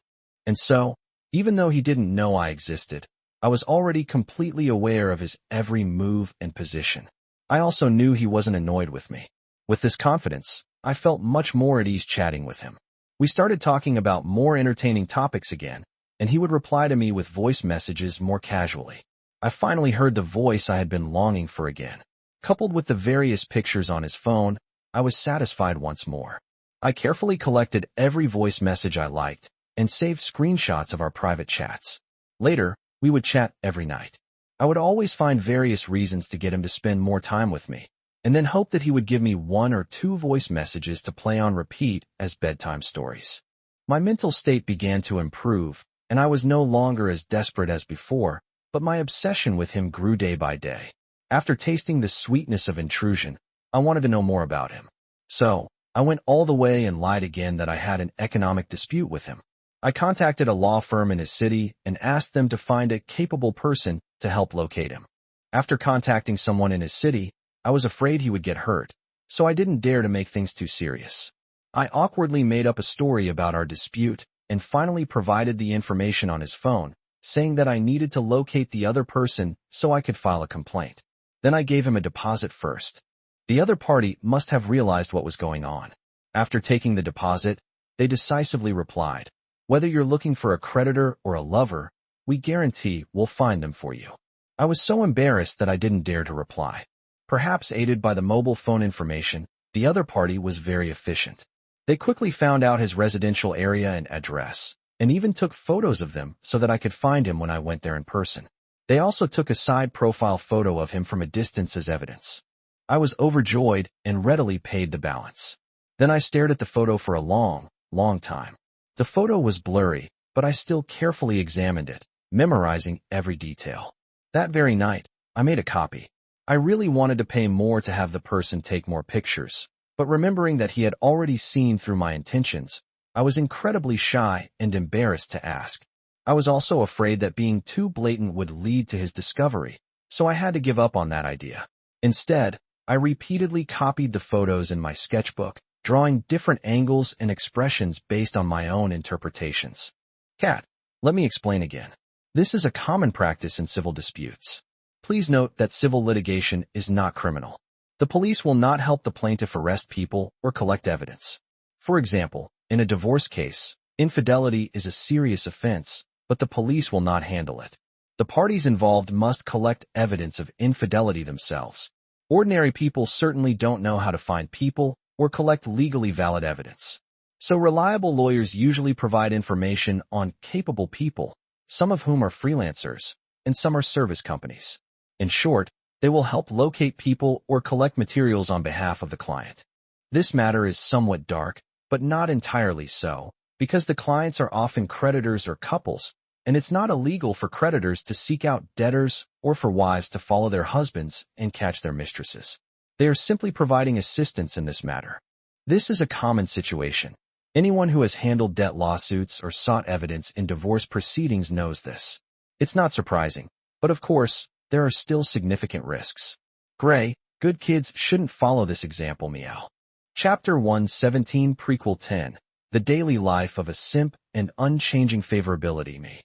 And so, even though he didn't know I existed, I was already completely aware of his every move and position. I also knew he wasn't annoyed with me. With this confidence, I felt much more at ease chatting with him. We started talking about more entertaining topics again, and he would reply to me with voice messages more casually. I finally heard the voice I had been longing for again. Coupled with the various pictures on his phone, I was satisfied once more. I carefully collected every voice message I liked and saved screenshots of our private chats. Later, we would chat every night. I would always find various reasons to get him to spend more time with me, and then hope that he would give me 1 or 2 voice messages to play on repeat as bedtime stories. My mental state began to improve, and I was no longer as desperate as before, but my obsession with him grew day by day. After tasting the sweetness of intrusion, I wanted to know more about him. So, I went all the way and lied again that I had an economic dispute with him. I contacted a law firm in his city and asked them to find a capable person to help locate him. After contacting someone in his city, I was afraid he would get hurt, so I didn't dare to make things too serious. I awkwardly made up a story about our dispute and finally provided the information on his phone, saying that I needed to locate the other person so I could file a complaint. Then I gave him a deposit first. The other party must have realized what was going on. After taking the deposit, they decisively replied, "Whether you're looking for a creditor or a lover, we guarantee we'll find them for you." I was so embarrassed that I didn't dare to reply. Perhaps aided by the mobile phone information, the other party was very efficient. They quickly found out his residential area and address, and even took photos of them so that I could find him when I went there in person. They also took a side profile photo of him from a distance as evidence. I was overjoyed and readily paid the balance. Then I stared at the photo for a long time. The photo was blurry, but I still carefully examined it, memorizing every detail. That very night, I made a copy. I really wanted to pay more to have the person take more pictures, but remembering that he had already seen through my intentions, I was incredibly shy and embarrassed to ask. I was also afraid that being too blatant would lead to his discovery, so I had to give up on that idea. Instead, I repeatedly copied the photos in my sketchbook, drawing different angles and expressions based on my own interpretations. Cat, let me explain again. This is a common practice in civil disputes. Please note that civil litigation is not criminal. The police will not help the plaintiff arrest people or collect evidence. For example, in a divorce case, infidelity is a serious offense, but the police will not handle it. The parties involved must collect evidence of infidelity themselves. Ordinary people certainly don't know how to find people or collect legally valid evidence. So reliable lawyers usually provide information on capable people, some of whom are freelancers, and some are service companies. In short, they will help locate people or collect materials on behalf of the client. This matter is somewhat dark, but not entirely so, because the clients are often creditors or couples, and it's not illegal for creditors to seek out debtors or for wives to follow their husbands and catch their mistresses. They are simply providing assistance in this matter. This is a common situation. Anyone who has handled debt lawsuits or sought evidence in divorce proceedings knows this. It's not surprising, but of course, there are still significant risks. Gray, good kids shouldn't follow this example, meow. Chapter 117 Prequel 10, The Daily Life of a Simp and Unchanging Favorability Me.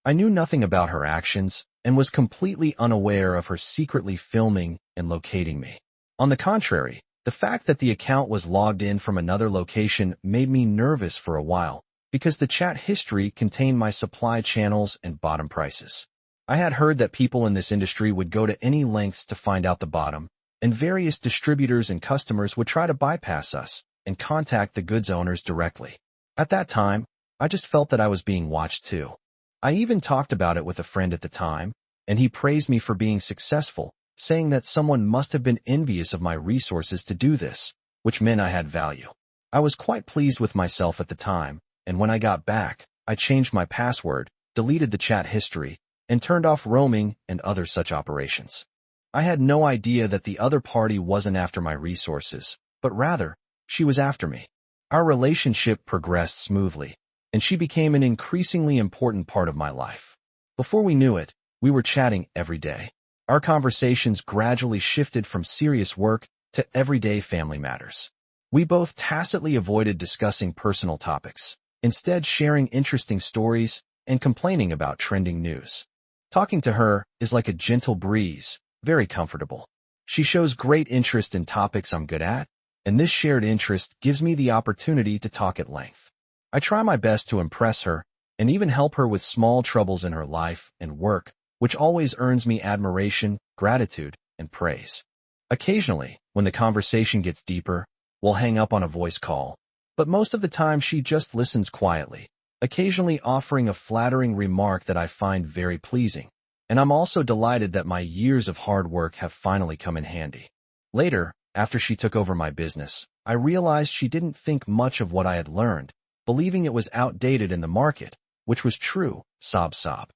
I knew nothing about her actions and was completely unaware of her secretly filming and locating me. On the contrary, the fact that the account was logged in from another location made me nervous for a while because the chat history contained my supply channels and bottom prices. I had heard that people in this industry would go to any lengths to find out the bottom, and various distributors and customers would try to bypass us and contact the goods owners directly. At that time, I just felt that I was being watched too. I even talked about it with a friend at the time, and he praised me for being successful, saying that someone must have been envious of my resources to do this, which meant I had value. I was quite pleased with myself at the time, and when I got back, I changed my password, deleted the chat history, and turned off roaming and other such operations. I had no idea that the other party wasn't after my resources, but rather, she was after me. Our relationship progressed smoothly, and she became an increasingly important part of my life. Before we knew it, we were chatting every day. Our conversations gradually shifted from serious work to everyday family matters. We both tacitly avoided discussing personal topics, instead sharing interesting stories and complaining about trending news. Talking to her is like a gentle breeze, very comfortable. She shows great interest in topics I'm good at, and this shared interest gives me the opportunity to talk at length. I try my best to impress her and even help her with small troubles in her life and work, which always earns me admiration, gratitude, and praise. Occasionally, when the conversation gets deeper, we'll hang up on a voice call, but most of the time she just listens quietly, occasionally offering a flattering remark that I find very pleasing, and I'm also delighted that my years of hard work have finally come in handy. Later, after she took over my business, I realized she didn't think much of what I had learned, believing it was outdated in the market, which was true, sob sob.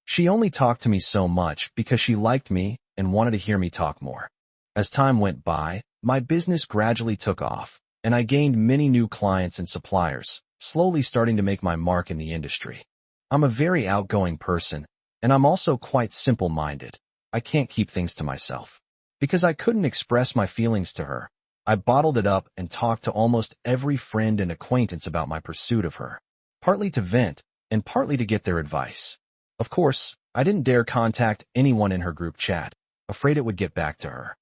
She only talked to me so much because she liked me and wanted to hear me talk more. As time went by, my business gradually took off, and I gained many new clients and suppliers, slowly starting to make my mark in the industry. I'm a very outgoing person, and I'm also quite simple-minded. I can't keep things to myself. Because I couldn't express my feelings to her, I bottled it up and talked to almost every friend and acquaintance about my pursuit of her, partly to vent and partly to get their advice. Of course, I didn't dare contact anyone in her group chat, afraid it would get back to her.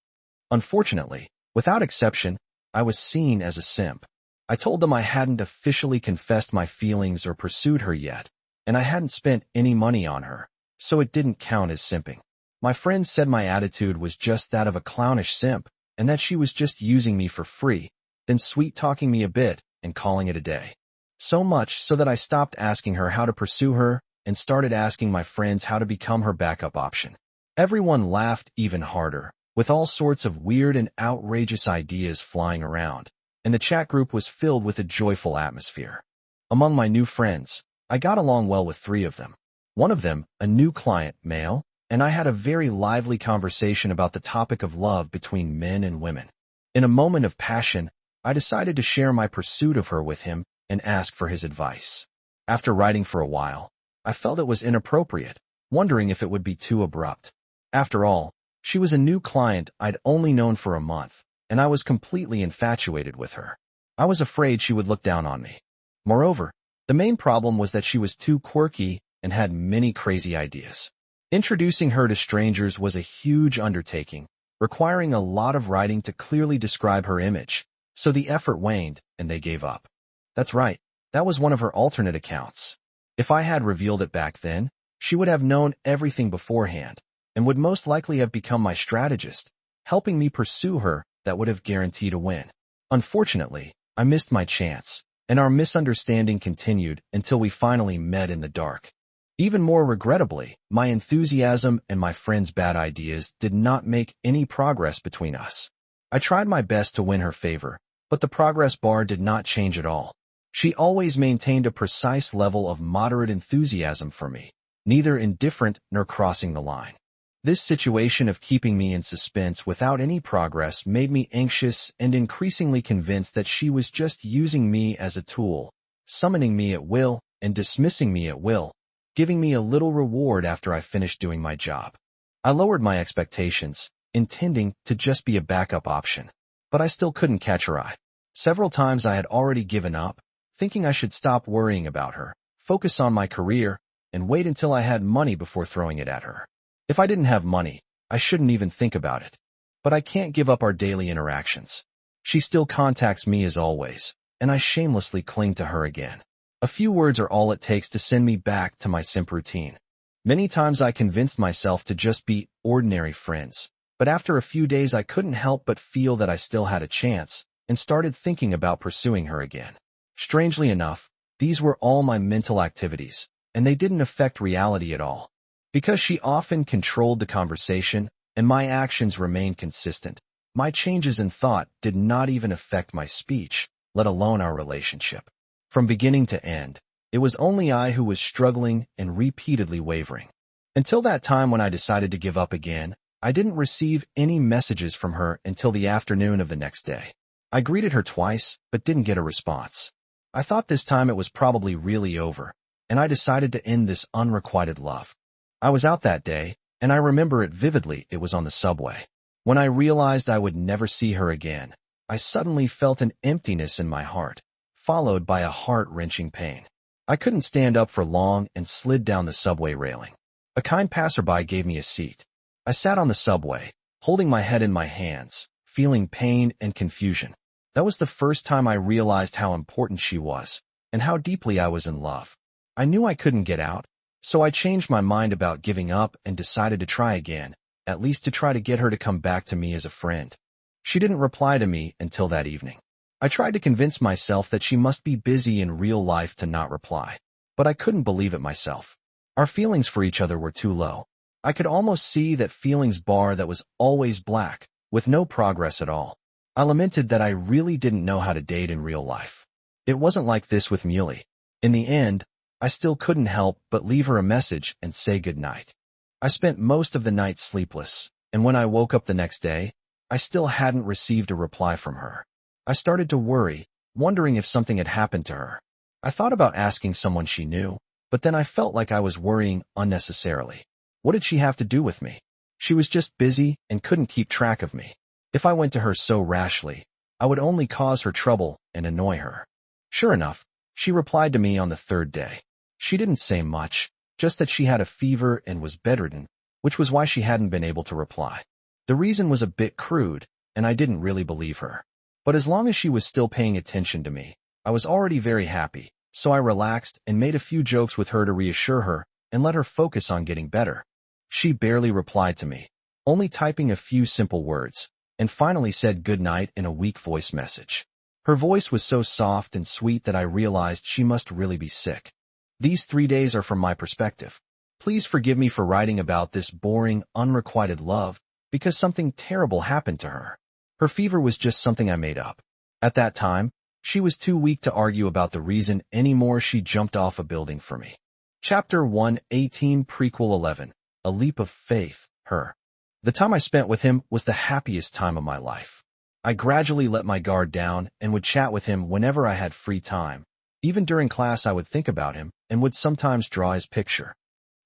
Unfortunately, without exception, I was seen as a simp. I told them I hadn't officially confessed my feelings or pursued her yet, and I hadn't spent any money on her, so it didn't count as simping. My friends said my attitude was just that of a clownish simp, and that she was just using me for free, then sweet-talking me a bit and calling it a day. So much so that I stopped asking her how to pursue her and started asking my friends how to become her backup option. Everyone laughed even harder, with all sorts of weird and outrageous ideas flying around, and the chat group was filled with a joyful atmosphere. Among my new friends, I got along well with 3 of them. One of them, a new client, male, and I had a very lively conversation about the topic of love between men and women. In a moment of passion, I decided to share my pursuit of her with him and ask for his advice. After writing for a while, I felt it was inappropriate, wondering if it would be too abrupt. After all, she was a new client I'd only known for a month, and I was completely infatuated with her. I was afraid she would look down on me. Moreover, the main problem was that she was too quirky and had many crazy ideas. Introducing her to strangers was a huge undertaking, requiring a lot of writing to clearly describe her image, so the effort waned and they gave up. That's right, that was one of her alternate accounts. If I had revealed it back then, she would have known everything beforehand and would most likely have become my strategist, helping me pursue her that would have guaranteed a win. Unfortunately, I missed my chance, and our misunderstanding continued until we finally met in the dark. Even more regrettably, my enthusiasm and my friend's bad ideas did not make any progress between us. I tried my best to win her favor, but the progress bar did not change at all. She always maintained a precise level of moderate enthusiasm for me, neither indifferent nor crossing the line. This situation of keeping me in suspense without any progress made me anxious and increasingly convinced that she was just using me as a tool, summoning me at will and dismissing me at will, giving me a little reward after I finished doing my job. I lowered my expectations, intending to just be a backup option, but I still couldn't catch her eye. Several times I had already given up, thinking I should stop worrying about her, focus on my career, and wait until I had money before throwing it at her. If I didn't have money, I shouldn't even think about it. But I can't give up our daily interactions. She still contacts me as always, and I shamelessly cling to her again. A few words are all it takes to send me back to my simp routine. Many times I convinced myself to just be ordinary friends, but after a few days I couldn't help but feel that I still had a chance, and started thinking about pursuing her again. Strangely enough, these were all my mental activities, and they didn't affect reality at all. Because she often controlled the conversation, and my actions remained consistent, my changes in thought did not even affect my speech, let alone our relationship. From beginning to end, it was only I who was struggling and repeatedly wavering. Until that time when I decided to give up again, I didn't receive any messages from her until the afternoon of the next day. I greeted her twice, but didn't get a response. I thought this time it was probably really over, and I decided to end this unrequited love. I was out that day, and I remember it vividly. It was on the subway. When I realized I would never see her again, I suddenly felt an emptiness in my heart, followed by a heart-wrenching pain. I couldn't stand up for long and slid down the subway railing. A kind passerby gave me a seat. I sat on the subway, holding my head in my hands, feeling pain and confusion. That was the first time I realized how important she was, and how deeply I was in love. I knew I couldn't get out, so I changed my mind about giving up and decided to try again, at least to try to get her to come back to me as a friend. She didn't reply to me until that evening. I tried to convince myself that she must be busy in real life to not reply, but I couldn't believe it myself. Our feelings for each other were too low. I could almost see that feelings bar that was always black, with no progress at all. I lamented that I really didn't know how to date in real life. It wasn't like this with Muley. In the end, I still couldn't help but leave her a message and say goodnight. I spent most of the night sleepless, and when I woke up the next day, I still hadn't received a reply from her. I started to worry, wondering if something had happened to her. I thought about asking someone she knew, but then I felt like I was worrying unnecessarily. What did she have to do with me? She was just busy and couldn't keep track of me. If I went to her so rashly, I would only cause her trouble and annoy her. Sure enough, she replied to me on the third day. She didn't say much, just that she had a fever and was bedridden, which was why she hadn't been able to reply. The reason was a bit crude, and I didn't really believe her. But as long as she was still paying attention to me, I was already very happy, so I relaxed and made a few jokes with her to reassure her and let her focus on getting better. She barely replied to me, only typing a few simple words, and finally said goodnight in a weak voice message. Her voice was so soft and sweet that I realized she must really be sick. These 3 days are from my perspective. Please forgive me for writing about this boring, unrequited love, because something terrible happened to her. Her fever was just something I made up. At that time, she was too weak to argue about the reason anymore. She jumped off a building for me. Chapter 118 Prequel 11 A Leap of Faith, Her. The time I spent with him was the happiest time of my life. I gradually let my guard down and would chat with him whenever I had free time. Even during class I would think about him and would sometimes draw his picture.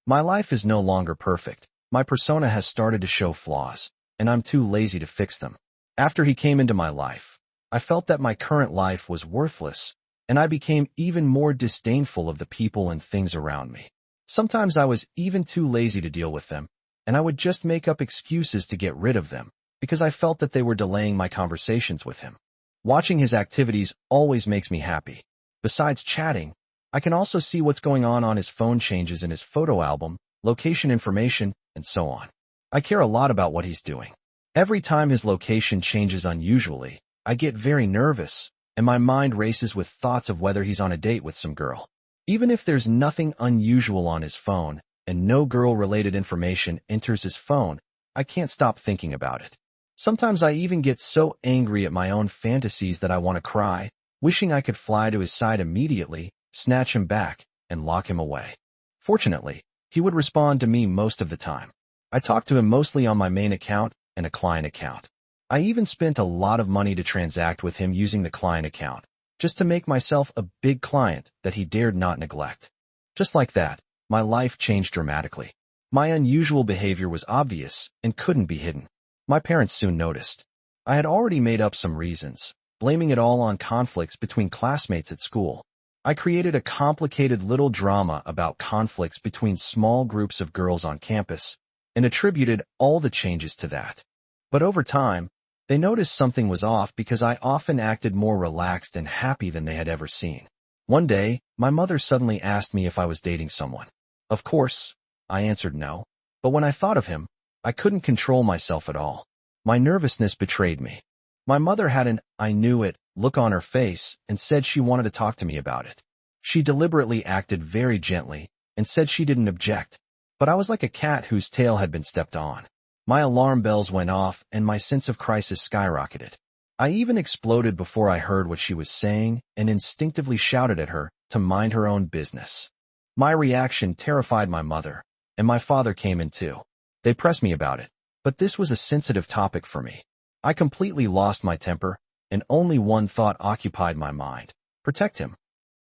My life is no longer perfect. My persona has started to show flaws, and I'm too lazy to fix them. After he came into my life, I felt that my current life was worthless, and I became even more disdainful of the people and things around me. Sometimes I was even too lazy to deal with them, and I would just make up excuses to get rid of them, because I felt that they were delaying my conversations with him. Watching his activities always makes me happy. Besides chatting, I can also see what's going on his phone changes in his photo album, location information, and so on. I care a lot about what he's doing. Every time his location changes unusually, I get very nervous, and my mind races with thoughts of whether he's on a date with some girl. Even if there's nothing unusual on his phone, and no girl-related information enters his phone, I can't stop thinking about it. Sometimes I even get so angry at my own fantasies that I want to cry, wishing I could fly to his side immediately, snatch him back, and lock him away. Fortunately, he would respond to me most of the time. I talk to him mostly on my main account and a client account. I even spent a lot of money to transact with him using the client account, just to make myself a big client that he dared not neglect. Just like that, my life changed dramatically. My unusual behavior was obvious and couldn't be hidden. My parents soon noticed. I had already made up some reasons, blaming it all on conflicts between classmates at school. I created a complicated little drama about conflicts between small groups of girls on campus and attributed all the changes to that. But over time, they noticed something was off because I often acted more relaxed and happy than they had ever seen. One day, my mother suddenly asked me if I was dating someone. Of course, I answered no. But when I thought of him, I couldn't control myself at all. My nervousness betrayed me. My mother had an "I knew it" look on her face and said she wanted to talk to me about it. She deliberately acted very gently and said she didn't object. But I was like a cat whose tail had been stepped on. My alarm bells went off and my sense of crisis skyrocketed. I even exploded before I heard what she was saying and instinctively shouted at her to mind her own business. My reaction terrified my mother, and my father came in too. They pressed me about it, but this was a sensitive topic for me. I completely lost my temper, and only one thought occupied my mind: protect him.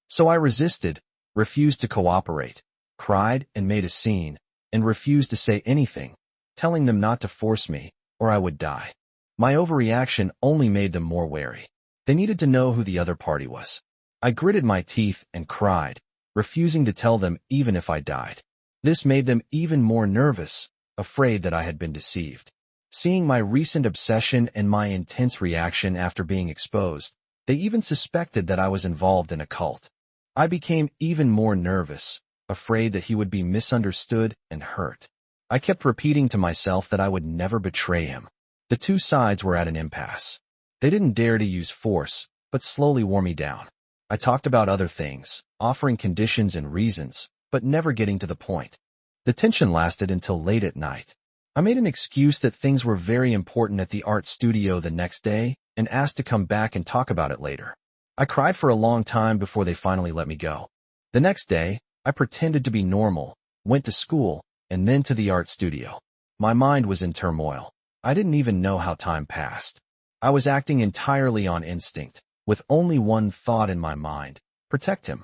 So I resisted, refused to cooperate, cried and made a scene, and refused to say anything, telling them not to force me, or I would die. My overreaction only made them more wary. They needed to know who the other party was. I gritted my teeth and cried, refusing to tell them even if I died. This made them even more nervous, afraid that I had been deceived. Seeing my recent obsession and my intense reaction after being exposed, they even suspected that I was involved in a cult. I became even more nervous, afraid that he would be misunderstood and hurt. I kept repeating to myself that I would never betray him. The two sides were at an impasse. They didn't dare to use force, but slowly wore me down. I talked about other things, offering conditions and reasons, but never getting to the point. The tension lasted until late at night. I made an excuse that things were very important at the art studio the next day and asked to come back and talk about it later. I cried for a long time before they finally let me go. The next day, I pretended to be normal, went to school, and then to the art studio. My mind was in turmoil. I didn't even know how time passed. I was acting entirely on instinct, with only one thought in my mind: protect him.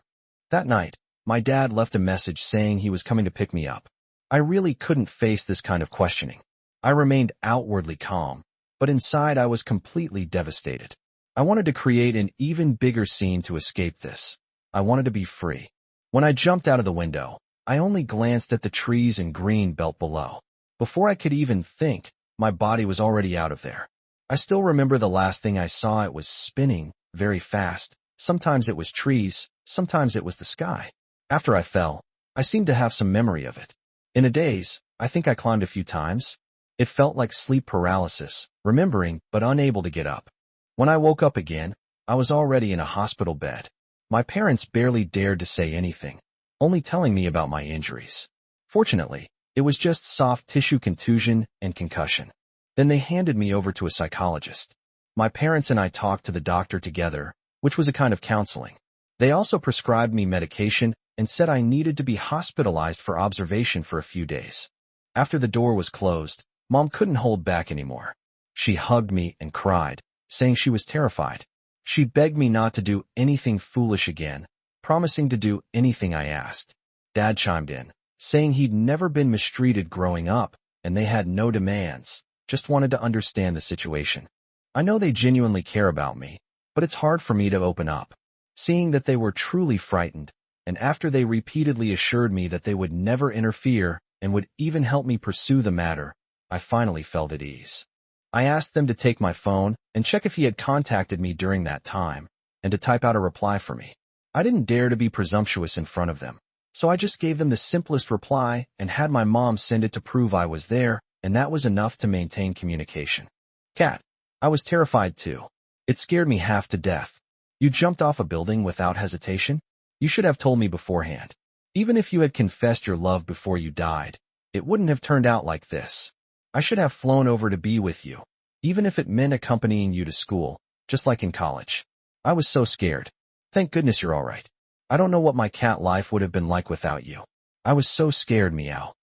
That night, my dad left a message saying he was coming to pick me up. I really couldn't face this kind of questioning. I remained outwardly calm, but inside I was completely devastated. I wanted to create an even bigger scene to escape this. I wanted to be free. When I jumped out of the window, I only glanced at the trees and green belt below. Before I could even think, my body was already out of there. I still remember the last thing I saw. It was spinning, very fast. Sometimes it was trees, sometimes it was the sky. After I fell, I seemed to have some memory of it. In a daze, I think I climbed a few times. It felt like sleep paralysis, remembering but unable to get up. When I woke up again, I was already in a hospital bed. My parents barely dared to say anything, only telling me about my injuries. Fortunately, it was just soft tissue contusion and concussion. Then they handed me over to a psychologist. My parents and I talked to the doctor together, which was a kind of counseling. They also prescribed me medication and said I needed to be hospitalized for observation for a few days. After the door was closed, Mom couldn't hold back anymore. She hugged me and cried, saying she was terrified. She begged me not to do anything foolish again, promising to do anything I asked. Dad chimed in, saying he'd never been mistreated growing up, and they had no demands, just wanted to understand the situation. I know they genuinely care about me, but it's hard for me to open up. Seeing that they were truly frightened, and after they repeatedly assured me that they would never interfere and would even help me pursue the matter, I finally felt at ease. I asked them to take my phone and check if he had contacted me during that time, and to type out a reply for me. I didn't dare to be presumptuous in front of them, so I just gave them the simplest reply and had my mom send it to prove I was there, and that was enough to maintain communication. Cat. I was terrified too. It scared me half to death. You jumped off a building without hesitation? You should have told me beforehand. Even if you had confessed your love before you died, it wouldn't have turned out like this. I should have flown over to be with you, even if it meant accompanying you to school, just like in college. I was so scared. Thank goodness you're all right. I don't know what my cat life would have been like without you. I was so scared, meow.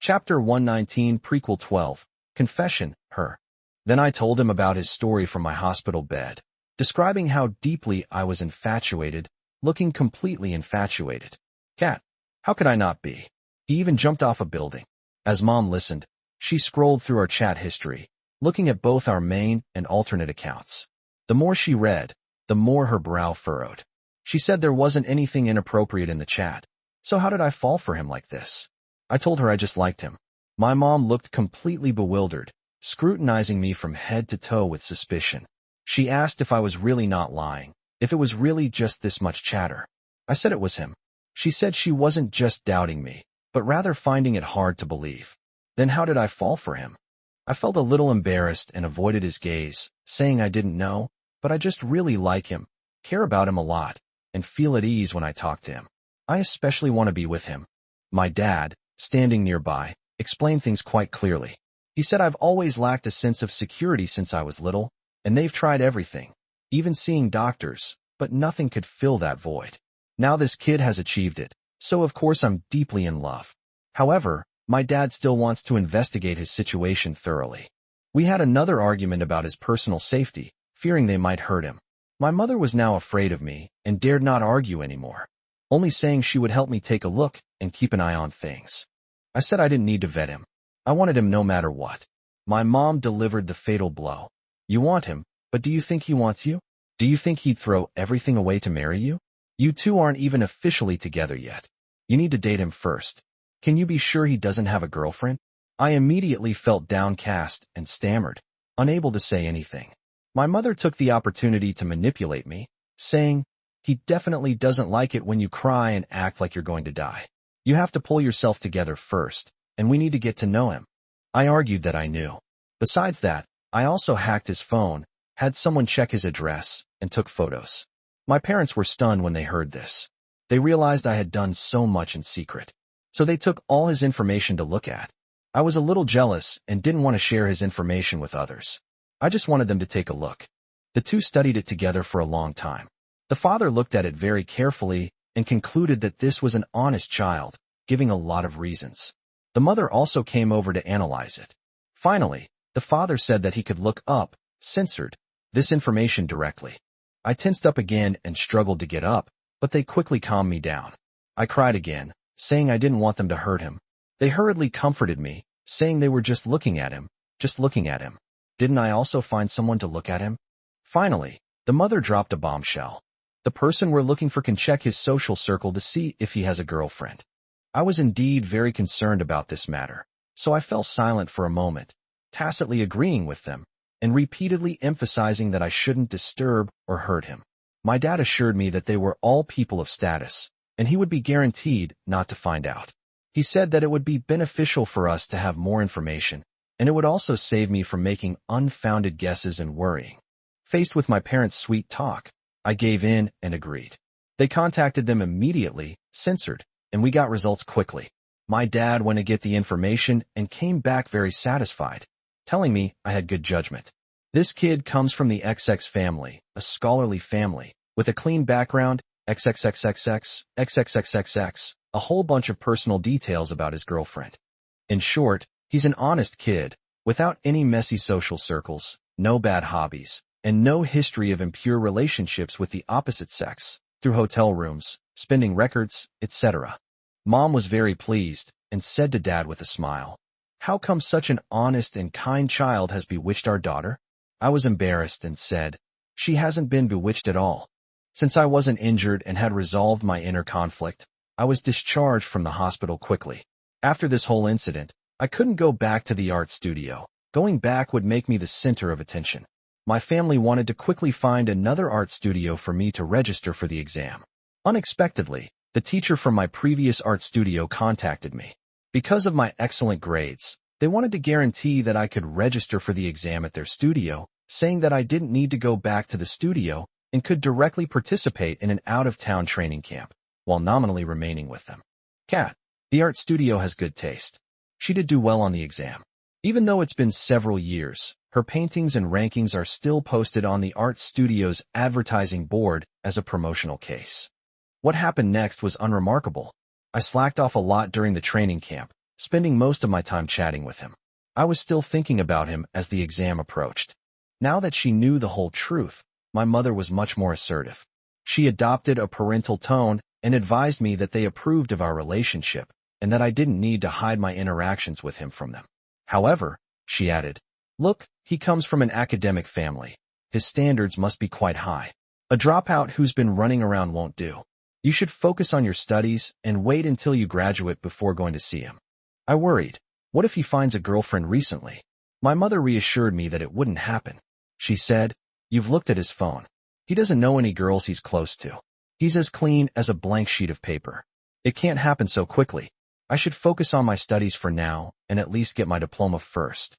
Chapter 119, Prequel 12, Confession, Her. Then I told him about his story from my hospital bed, describing how deeply I was infatuated, looking completely infatuated. Cat, how could I not be? He even jumped off a building. As Mom listened, she scrolled through our chat history, looking at both our main and alternate accounts. The more she read, the more her brow furrowed. She said there wasn't anything inappropriate in the chat. So how did I fall for him like this? I told her I just liked him. My mom looked completely bewildered, scrutinizing me from head to toe with suspicion. She asked if I was really not lying, if it was really just this much chatter. I said it was him. She said she wasn't just doubting me, but rather finding it hard to believe. Then how did I fall for him? I felt a little embarrassed and avoided his gaze, saying I didn't know, but I just really like him, care about him a lot, and feel at ease when I talk to him. I especially want to be with him. My dad, standing nearby, explained things quite clearly. He said I've always lacked a sense of security since I was little, and they've tried everything, even seeing doctors, but nothing could fill that void. Now this kid has achieved it, so of course I'm deeply in love. However, my dad still wants to investigate his situation thoroughly. We had another argument about his personal safety, fearing they might hurt him. My mother was now afraid of me and dared not argue anymore, only saying she would help me take a look and keep an eye on things. I said I didn't need to vet him. I wanted him no matter what. My mom delivered the fatal blow. You want him, but do you think he wants you? Do you think he'd throw everything away to marry you? You two aren't even officially together yet. You need to date him first. Can you be sure he doesn't have a girlfriend? I immediately felt downcast and stammered, unable to say anything. My mother took the opportunity to manipulate me, saying, he definitely doesn't like it when you cry and act like you're going to die. You have to pull yourself together first, and we need to get to know him. I argued that I knew. Besides that, I also hacked his phone, had someone check his address, and took photos. My parents were stunned when they heard this. They realized I had done so much in secret. So they took all his information to look at. I was a little jealous and didn't want to share his information with others. I just wanted them to take a look. The two studied it together for a long time. The father looked at it very carefully and concluded that this was an honest child, giving a lot of reasons. The mother also came over to analyze it. Finally, the father said that he could look up, censored, this information directly. I tensed up again and struggled to get up, but they quickly calmed me down. I cried again, saying I didn't want them to hurt him. They hurriedly comforted me, saying they were just looking at him, just looking at him. Didn't I also find someone to look at him? Finally, the mother dropped a bombshell. The person we're looking for can check his social circle to see if he has a girlfriend. I was indeed very concerned about this matter, so I fell silent for a moment, tacitly agreeing with them, and repeatedly emphasizing that I shouldn't disturb or hurt him. My dad assured me that they were all people of status, and he would be guaranteed not to find out. He said that it would be beneficial for us to have more information, and it would also save me from making unfounded guesses and worrying. Faced with my parents' sweet talk, I gave in and agreed. They contacted them immediately, censored, and we got results quickly. My dad went to get the information and came back very satisfied, telling me I had good judgment. This kid comes from the XX family, a scholarly family, with a clean background, XXXXX, XXXXX, a whole bunch of personal details about his girlfriend. In short, he's an honest kid, without any messy social circles, no bad hobbies, and no history of impure relationships with the opposite sex, through hotel rooms, spending records, etc. Mom was very pleased, and said to Dad with a smile, "How come such an honest and kind child has bewitched our daughter?" I was embarrassed and said, "She hasn't been bewitched at all." Since I wasn't injured and had resolved my inner conflict, I was discharged from the hospital quickly. After this whole incident, I couldn't go back to the art studio. Going back would make me the center of attention. My family wanted to quickly find another art studio for me to register for the exam. Unexpectedly, the teacher from my previous art studio contacted me. Because of my excellent grades, they wanted to guarantee that I could register for the exam at their studio, saying that I didn't need to go back to the studio and could directly participate in an out-of-town training camp, while nominally remaining with them. Kat, the art studio has good taste. She did do well on the exam. Even though it's been several years, her paintings and rankings are still posted on the art studio's advertising board as a promotional case. What happened next was unremarkable. I slacked off a lot during the training camp, spending most of my time chatting with him. I was still thinking about him as the exam approached. Now that she knew the whole truth, my mother was much more assertive. She adopted a parental tone and advised me that they approved of our relationship and that I didn't need to hide my interactions with him from them. However, she added, "Look, he comes from an academic family. His standards must be quite high. A dropout who's been running around won't do. You should focus on your studies and wait until you graduate before going to see him. I worried. What if he finds a girlfriend recently? My mother reassured me that it wouldn't happen. She said, "You've looked at his phone. He doesn't know any girls he's close to. He's as clean as a blank sheet of paper. It can't happen so quickly. I should focus on my studies for now and at least get my diploma first."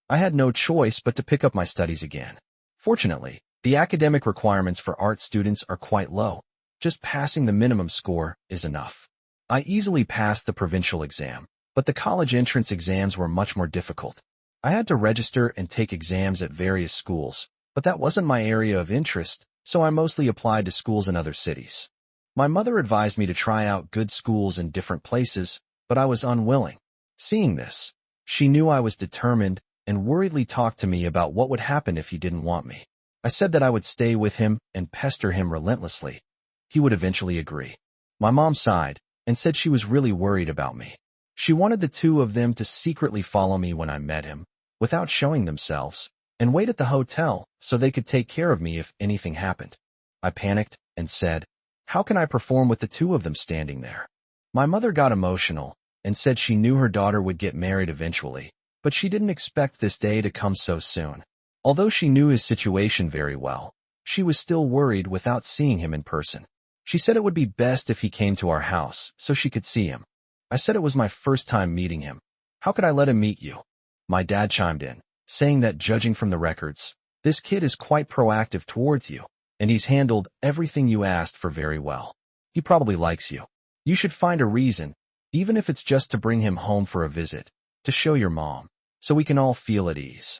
I had no choice but to pick up my studies again. Fortunately, the academic requirements for art students are quite low. Just passing the minimum score is enough. I easily passed the provincial exam, but the college entrance exams were much more difficult. I had to register and take exams at various schools, but that wasn't my area of interest, so I mostly applied to schools in other cities. My mother advised me to try out good schools in different places, but I was unwilling. Seeing this, she knew I was determined and worriedly talked to me about what would happen if he didn't want me. I said that I would stay with him and pester him relentlessly. He would eventually agree. My mom sighed and said she was really worried about me. She wanted the two of them to secretly follow me when I met him, without showing themselves, and wait at the hotel so they could take care of me if anything happened. I panicked and said, "How can I perform with the two of them standing there?" My mother got emotional and said she knew her daughter would get married eventually, but she didn't expect this day to come so soon. Although she knew his situation very well, she was still worried without seeing him in person. She said it would be best if he came to our house so she could see him. I said it was my first time meeting him. How could I let him meet you? My dad chimed in, saying that judging from the records, this kid is quite proactive towards you, and he's handled everything you asked for very well. He probably likes you. You should find a reason, even if it's just to bring him home for a visit, to show your mom, so we can all feel at ease.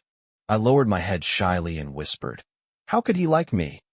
I lowered my head shyly and whispered, "How could he like me?"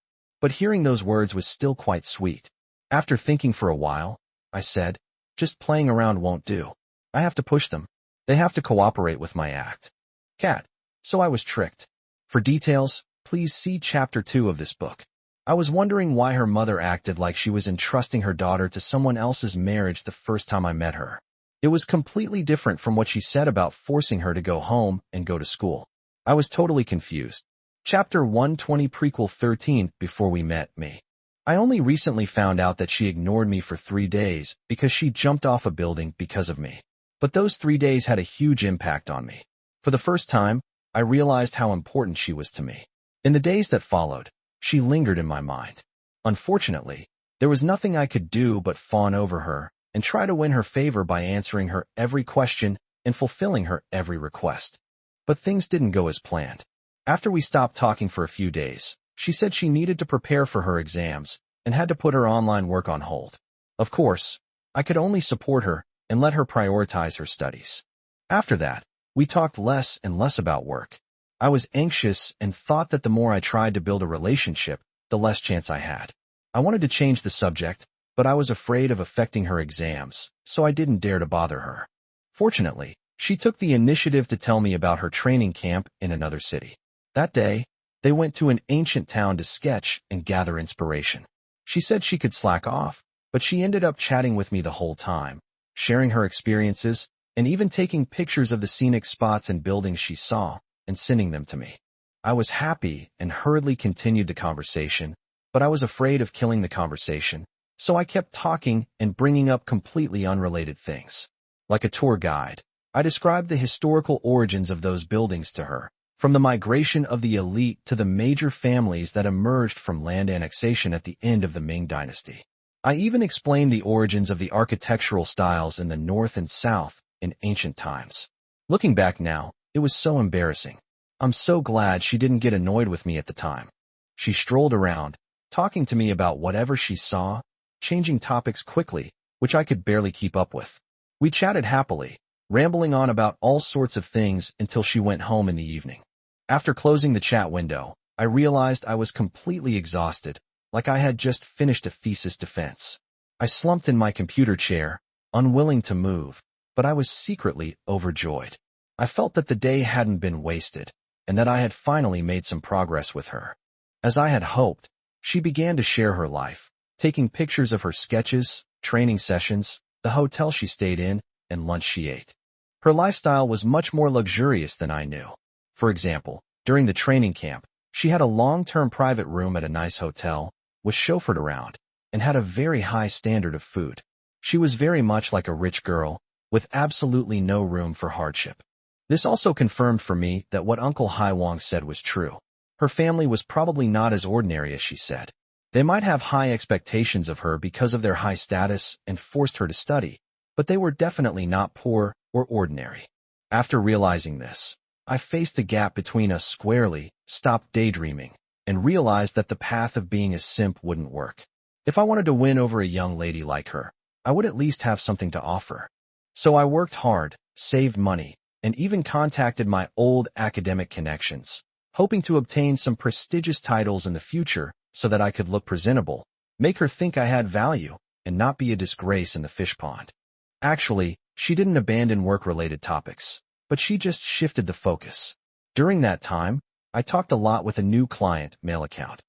But hearing those words was still quite sweet. After thinking for a while, I said, "Just playing around won't do. I have to push them. They have to cooperate with my act." Cat. So I was tricked. For details, please see Chapter 2 of this book. I was wondering why her mother acted like she was entrusting her daughter to someone else's marriage the first time I met her. It was completely different from what she said about forcing her to go home and go to school. I was totally confused. Chapter 120 Prequel 13 Before we met me. I only recently found out that she ignored me for 3 days because she jumped off a building because of me. But those 3 days had a huge impact on me. For the first time, I realized how important she was to me. In the days that followed, she lingered in my mind. Unfortunately, there was nothing I could do but fawn over her and try to win her favor by answering her every question and fulfilling her every request. But things didn't go as planned. After we stopped talking for a few days, she said she needed to prepare for her exams and had to put her online work on hold. Of course, I could only support her and let her prioritize her studies. After that, we talked less and less about work. I was anxious and thought that the more I tried to build a relationship, the less chance I had. I wanted to change the subject, but I was afraid of affecting her exams, so I didn't dare to bother her. Fortunately, she took the initiative to tell me about her training camp in another city. That day, they went to an ancient town to sketch and gather inspiration. She said she could slack off, but she ended up chatting with me the whole time, sharing her experiences, and even taking pictures of the scenic spots and buildings she saw and sending them to me. I was happy and hurriedly continued the conversation, but I was afraid of killing the conversation, so I kept talking and bringing up completely unrelated things. Like a tour guide, I described the historical origins of those buildings to her, from the migration of the elite to the major families that emerged from land annexation at the end of the Ming Dynasty. I even explained the origins of the architectural styles in the North and South in ancient times. Looking back now, it was so embarrassing. I'm so glad she didn't get annoyed with me at the time. She strolled around, talking to me about whatever she saw, changing topics quickly, which I could barely keep up with. We chatted happily, rambling on about all sorts of things until she went home in the evening. After closing the chat window, I realized I was completely exhausted, like I had just finished a thesis defense. I slumped in my computer chair, unwilling to move, but I was secretly overjoyed. I felt that the day hadn't been wasted, and that I had finally made some progress with her. As I had hoped, she began to share her life, taking pictures of her sketches, training sessions, the hotel she stayed in, and lunch she ate. Her lifestyle was much more luxurious than I knew. For example, during the training camp, she had a long-term private room at a nice hotel, was chauffeured around, and had a very high standard of food. She was very much like a rich girl, with absolutely no room for hardship. This also confirmed for me that what Uncle Haiwang said was true. Her family was probably not as ordinary as she said. They might have high expectations of her because of their high status and forced her to study, but they were definitely not poor or ordinary. After realizing this, I faced the gap between us squarely, stopped daydreaming, and realized that the path of being a simp wouldn't work. If I wanted to win over a young lady like her, I would at least have something to offer. So I worked hard, saved money, and even contacted my old academic connections, hoping to obtain some prestigious titles in the future so that I could look presentable, make her think I had value, and not be a disgrace in the fish pond. Actually, she didn't abandon work-related topics, but she just shifted the focus. During that time, I talked a lot with a new client, mail account.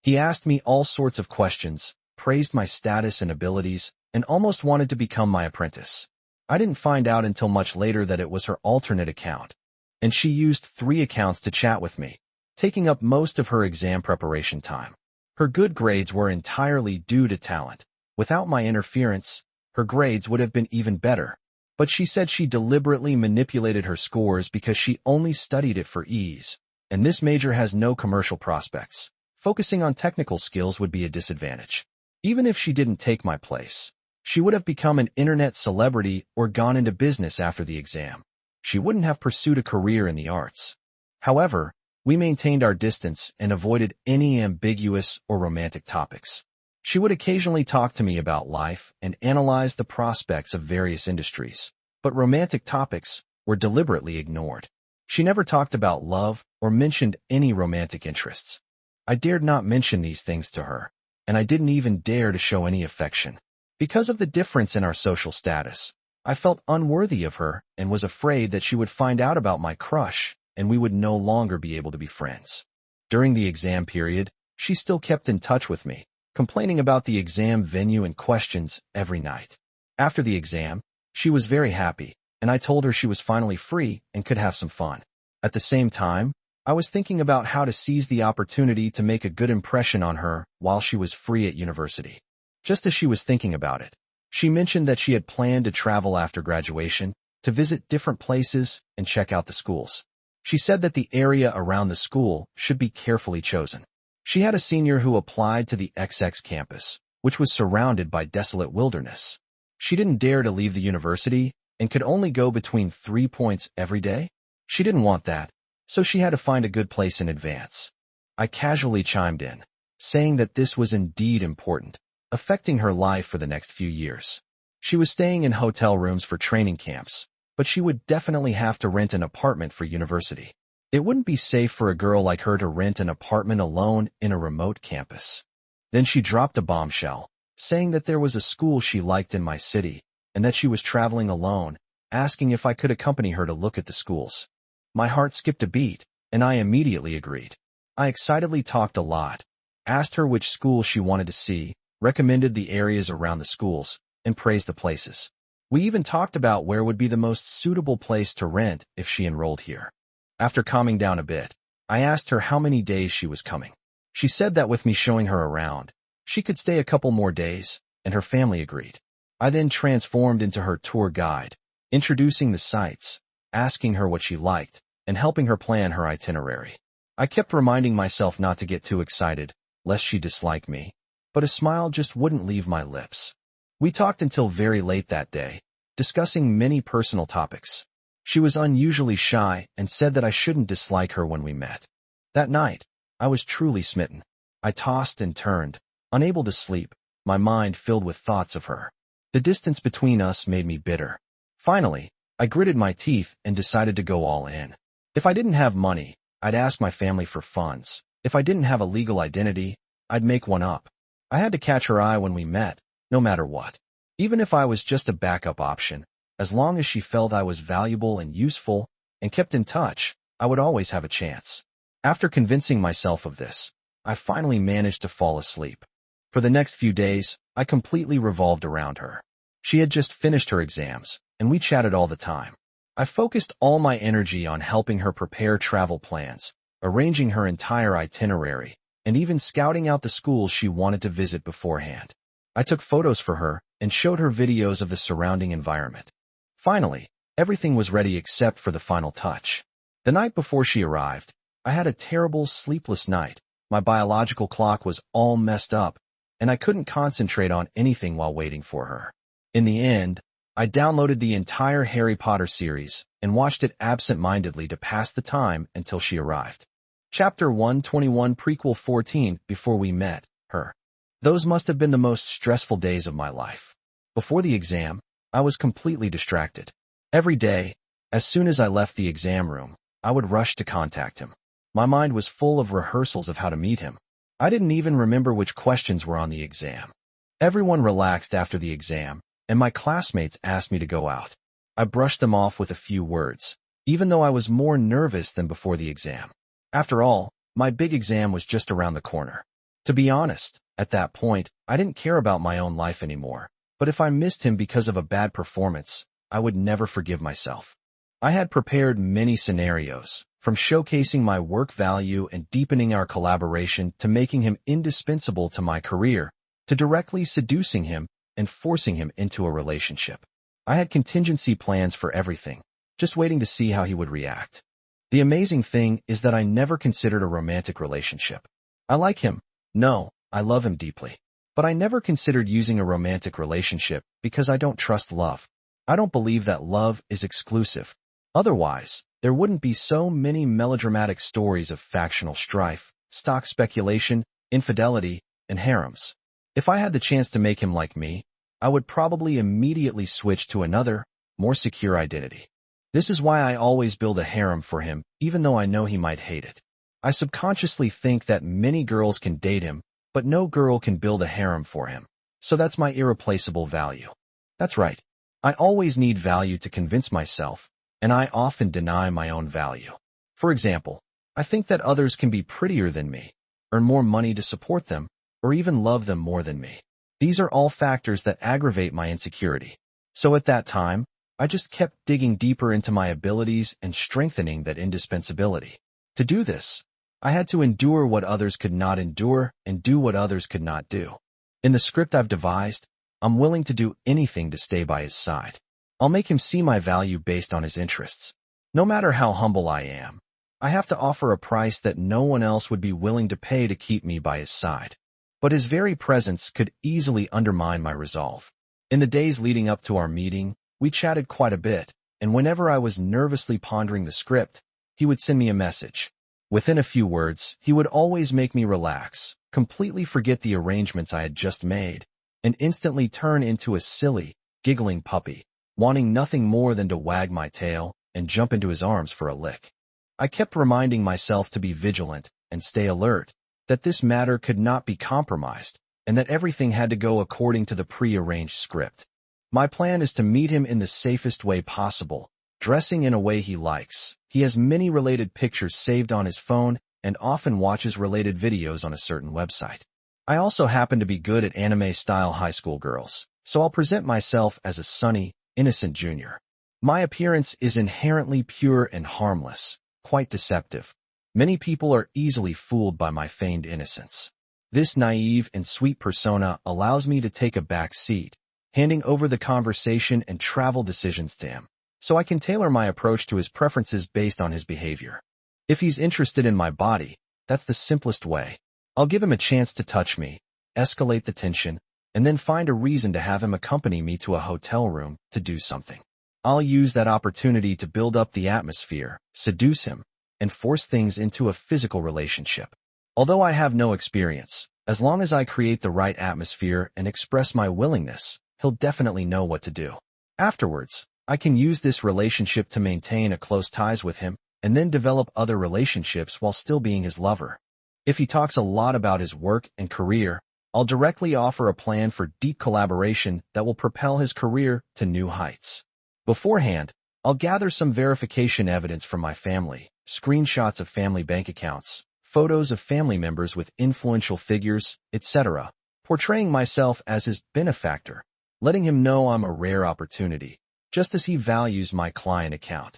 He asked me all sorts of questions, praised my status and abilities, and almost wanted to become my apprentice. I didn't find out until much later that it was her alternate account, and she used 3 accounts to chat with me, taking up most of her exam preparation time. Her good grades were entirely due to talent. Without my interference, her grades would have been even better. But she said she deliberately manipulated her scores because she only studied it for ease, and this major has no commercial prospects. Focusing on technical skills would be a disadvantage. Even if she didn't take my place, she would have become an internet celebrity or gone into business after the exam. She wouldn't have pursued a career in the arts. However, we maintained our distance and avoided any ambiguous or romantic topics. She would occasionally talk to me about life and analyze the prospects of various industries, but romantic topics were deliberately ignored. She never talked about love or mentioned any romantic interests. I dared not mention these things to her, and I didn't even dare to show any affection. Because of the difference in our social status, I felt unworthy of her and was afraid that she would find out about my crush and we would no longer be able to be friends. During the exam period, she still kept in touch with me, complaining about the exam venue and questions every night. After the exam, she was very happy, and I told her she was finally free and could have some fun. At the same time, I was thinking about how to seize the opportunity to make a good impression on her while she was free at university. Just as she was thinking about it, she mentioned that she had planned to travel after graduation, to visit different places and check out the schools. She said that the area around the school should be carefully chosen. She had a senior who applied to the XX campus, which was surrounded by desolate wilderness. She didn't dare to leave the university and could only go between 3 points every day. She didn't want that, so she had to find a good place in advance. I casually chimed in, saying that this was indeed important, affecting her life for the next few years. She was staying in hotel rooms for training camps, but she would definitely have to rent an apartment for university. It wouldn't be safe for a girl like her to rent an apartment alone in a remote campus. Then she dropped a bombshell, saying that there was a school she liked in my city, and that she was traveling alone, asking if I could accompany her to look at the schools. My heart skipped a beat, and I immediately agreed. I excitedly talked a lot, asked her which school she wanted to see, recommended the areas around the schools, and praised the places. We even talked about where would be the most suitable place to rent if she enrolled here. After calming down a bit, I asked her how many days she was coming. She said that with me showing her around, she could stay a couple more days, and her family agreed. I then transformed into her tour guide, introducing the sights, asking her what she liked, and helping her plan her itinerary. I kept reminding myself not to get too excited, lest she dislike me, but a smile just wouldn't leave my lips. We talked until very late that day, discussing many personal topics. She was unusually shy and said that I shouldn't dislike her when we met. That night, I was truly smitten. I tossed and turned, unable to sleep, my mind filled with thoughts of her. The distance between us made me bitter. Finally, I gritted my teeth and decided to go all in. If I didn't have money, I'd ask my family for funds. If I didn't have a legal identity, I'd make one up. I had to catch her eye when we met, no matter what. Even if I was just a backup option, as long as she felt I was valuable and useful and kept in touch, I would always have a chance. After convincing myself of this, I finally managed to fall asleep. For the next few days, I completely revolved around her. She had just finished her exams, and we chatted all the time. I focused all my energy on helping her prepare travel plans, arranging her entire itinerary, and even scouting out the schools she wanted to visit beforehand. I took photos for her and showed her videos of the surrounding environment. Finally, everything was ready except for the final touch. The night before she arrived, I had a terrible, sleepless night. My biological clock was all messed up, and I couldn't concentrate on anything while waiting for her. In the end, I downloaded the entire Harry Potter series and watched it absent-mindedly to pass the time until she arrived. Chapter 121 Prequel 14 Before we met her. Those must have been the most stressful days of my life. Before the exam, I was completely distracted. Every day, as soon as I left the exam room, I would rush to contact him. My mind was full of rehearsals of how to meet him. I didn't even remember which questions were on the exam. Everyone relaxed after the exam, and my classmates asked me to go out. I brushed them off with a few words, even though I was more nervous than before the exam. After all, my big exam was just around the corner. To be honest, at that point, I didn't care about my own life anymore, but if I missed him because of a bad performance, I would never forgive myself. I had prepared many scenarios, from showcasing my work value and deepening our collaboration to making him indispensable to my career, to directly seducing him and forcing him into a relationship. I had contingency plans for everything, just waiting to see how he would react. The amazing thing is that I never considered a romantic relationship. I like him. No, I love him deeply. But I never considered using a romantic relationship because I don't trust love. I don't believe that love is exclusive. Otherwise, there wouldn't be so many melodramatic stories of factional strife, stock speculation, infidelity, and harems. If I had the chance to make him like me, I would probably immediately switch to another, more secure identity. This is why I always build a harem for him, even though I know he might hate it. I subconsciously think that many girls can date him, but no girl can build a harem for him. So that's my irreplaceable value. That's right. I always need value to convince myself, and I often deny my own value. For example, I think that others can be prettier than me, earn more money to support them, or even love them more than me. These are all factors that aggravate my insecurity. So at that time, I just kept digging deeper into my abilities and strengthening that indispensability. To do this, I had to endure what others could not endure and do what others could not do. In the script I've devised, I'm willing to do anything to stay by his side. I'll make him see my value based on his interests. No matter how humble I am, I have to offer a price that no one else would be willing to pay to keep me by his side. But his very presence could easily undermine my resolve. In the days leading up to our meeting, we chatted quite a bit, and whenever I was nervously pondering the script, he would send me a message. Within a few words, he would always make me relax, completely forget the arrangements I had just made, and instantly turn into a silly, giggling puppy, wanting nothing more than to wag my tail and jump into his arms for a lick. I kept reminding myself to be vigilant and stay alert, that this matter could not be compromised, and that everything had to go according to the pre-arranged script. My plan is to meet him in the safest way possible, dressing in a way he likes. He has many related pictures saved on his phone and often watches related videos on a certain website. I also happen to be good at anime-style high school girls, so I'll present myself as a sunny, innocent junior. My appearance is inherently pure and harmless, quite deceptive. Many people are easily fooled by my feigned innocence. This naive and sweet persona allows me to take a back seat, handing over the conversation and travel decisions to him, so I can tailor my approach to his preferences based on his behavior. If he's interested in my body, that's the simplest way. I'll give him a chance to touch me, escalate the tension, and then find a reason to have him accompany me to a hotel room to do something. I'll use that opportunity to build up the atmosphere, seduce him, and force things into a physical relationship. Although I have no experience, as long as I create the right atmosphere and express my willingness, he'll definitely know what to do. Afterwards, I can use this relationship to maintain a close ties with him and then develop other relationships while still being his lover. If he talks a lot about his work and career, I'll directly offer a plan for deep collaboration that will propel his career to new heights. Beforehand, I'll gather some verification evidence from my family, screenshots of family bank accounts, photos of family members with influential figures, etc., portraying myself as his benefactor, letting him know I'm a rare opportunity, just as he values my client account.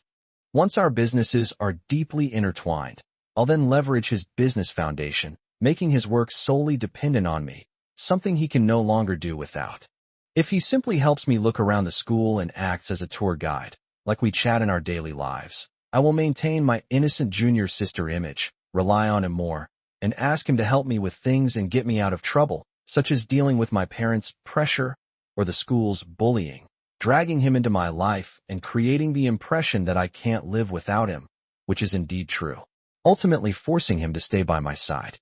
Once our businesses are deeply intertwined, I'll then leverage his business foundation, making his work solely dependent on me, something he can no longer do without. If he simply helps me look around the school and acts as a tour guide, like we chat in our daily lives, I will maintain my innocent junior sister image, rely on him more, and ask him to help me with things and get me out of trouble, such as dealing with my parents' pressure or the school's bullying, dragging him into my life and creating the impression that I can't live without him, which is indeed true, ultimately forcing him to stay by my side.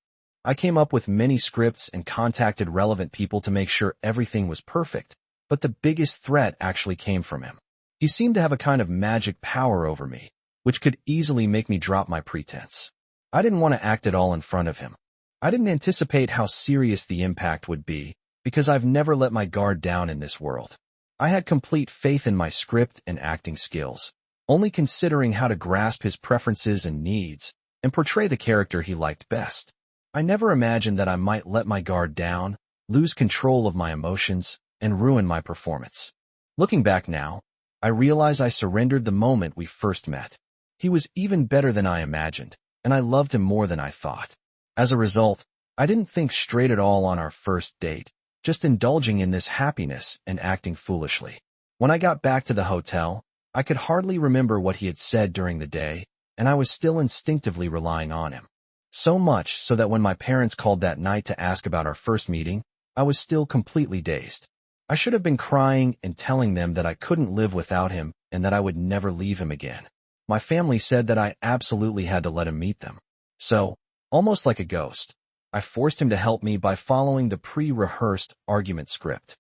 I came up with many scripts and contacted relevant people to make sure everything was perfect, but the biggest threat actually came from him. He seemed to have a kind of magic power over me, which could easily make me drop my pretense. I didn't want to act at all in front of him. I didn't anticipate how serious the impact would be, because I've never let my guard down in this world. I had complete faith in my script and acting skills, only considering how to grasp his preferences and needs and portray the character he liked best. I never imagined that I might let my guard down, lose control of my emotions, and ruin my performance. Looking back now, I realize I surrendered the moment we first met. He was even better than I imagined, and I loved him more than I thought. As a result, I didn't think straight at all on our first date, just indulging in this happiness and acting foolishly. When I got back to the hotel, I could hardly remember what he had said during the day, and I was still instinctively relying on him. So much so that when my parents called that night to ask about our first meeting, I was still completely dazed. I should have been crying and telling them that I couldn't live without him and that I would never leave him again. My family said that I absolutely had to let him meet them. So, almost like a ghost, I forced him to help me by following the pre-rehearsed argument script.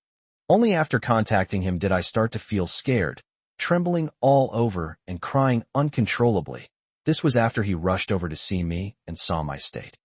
Only after contacting him did I start to feel scared, trembling all over and crying uncontrollably. This was after he rushed over to see me and saw my state.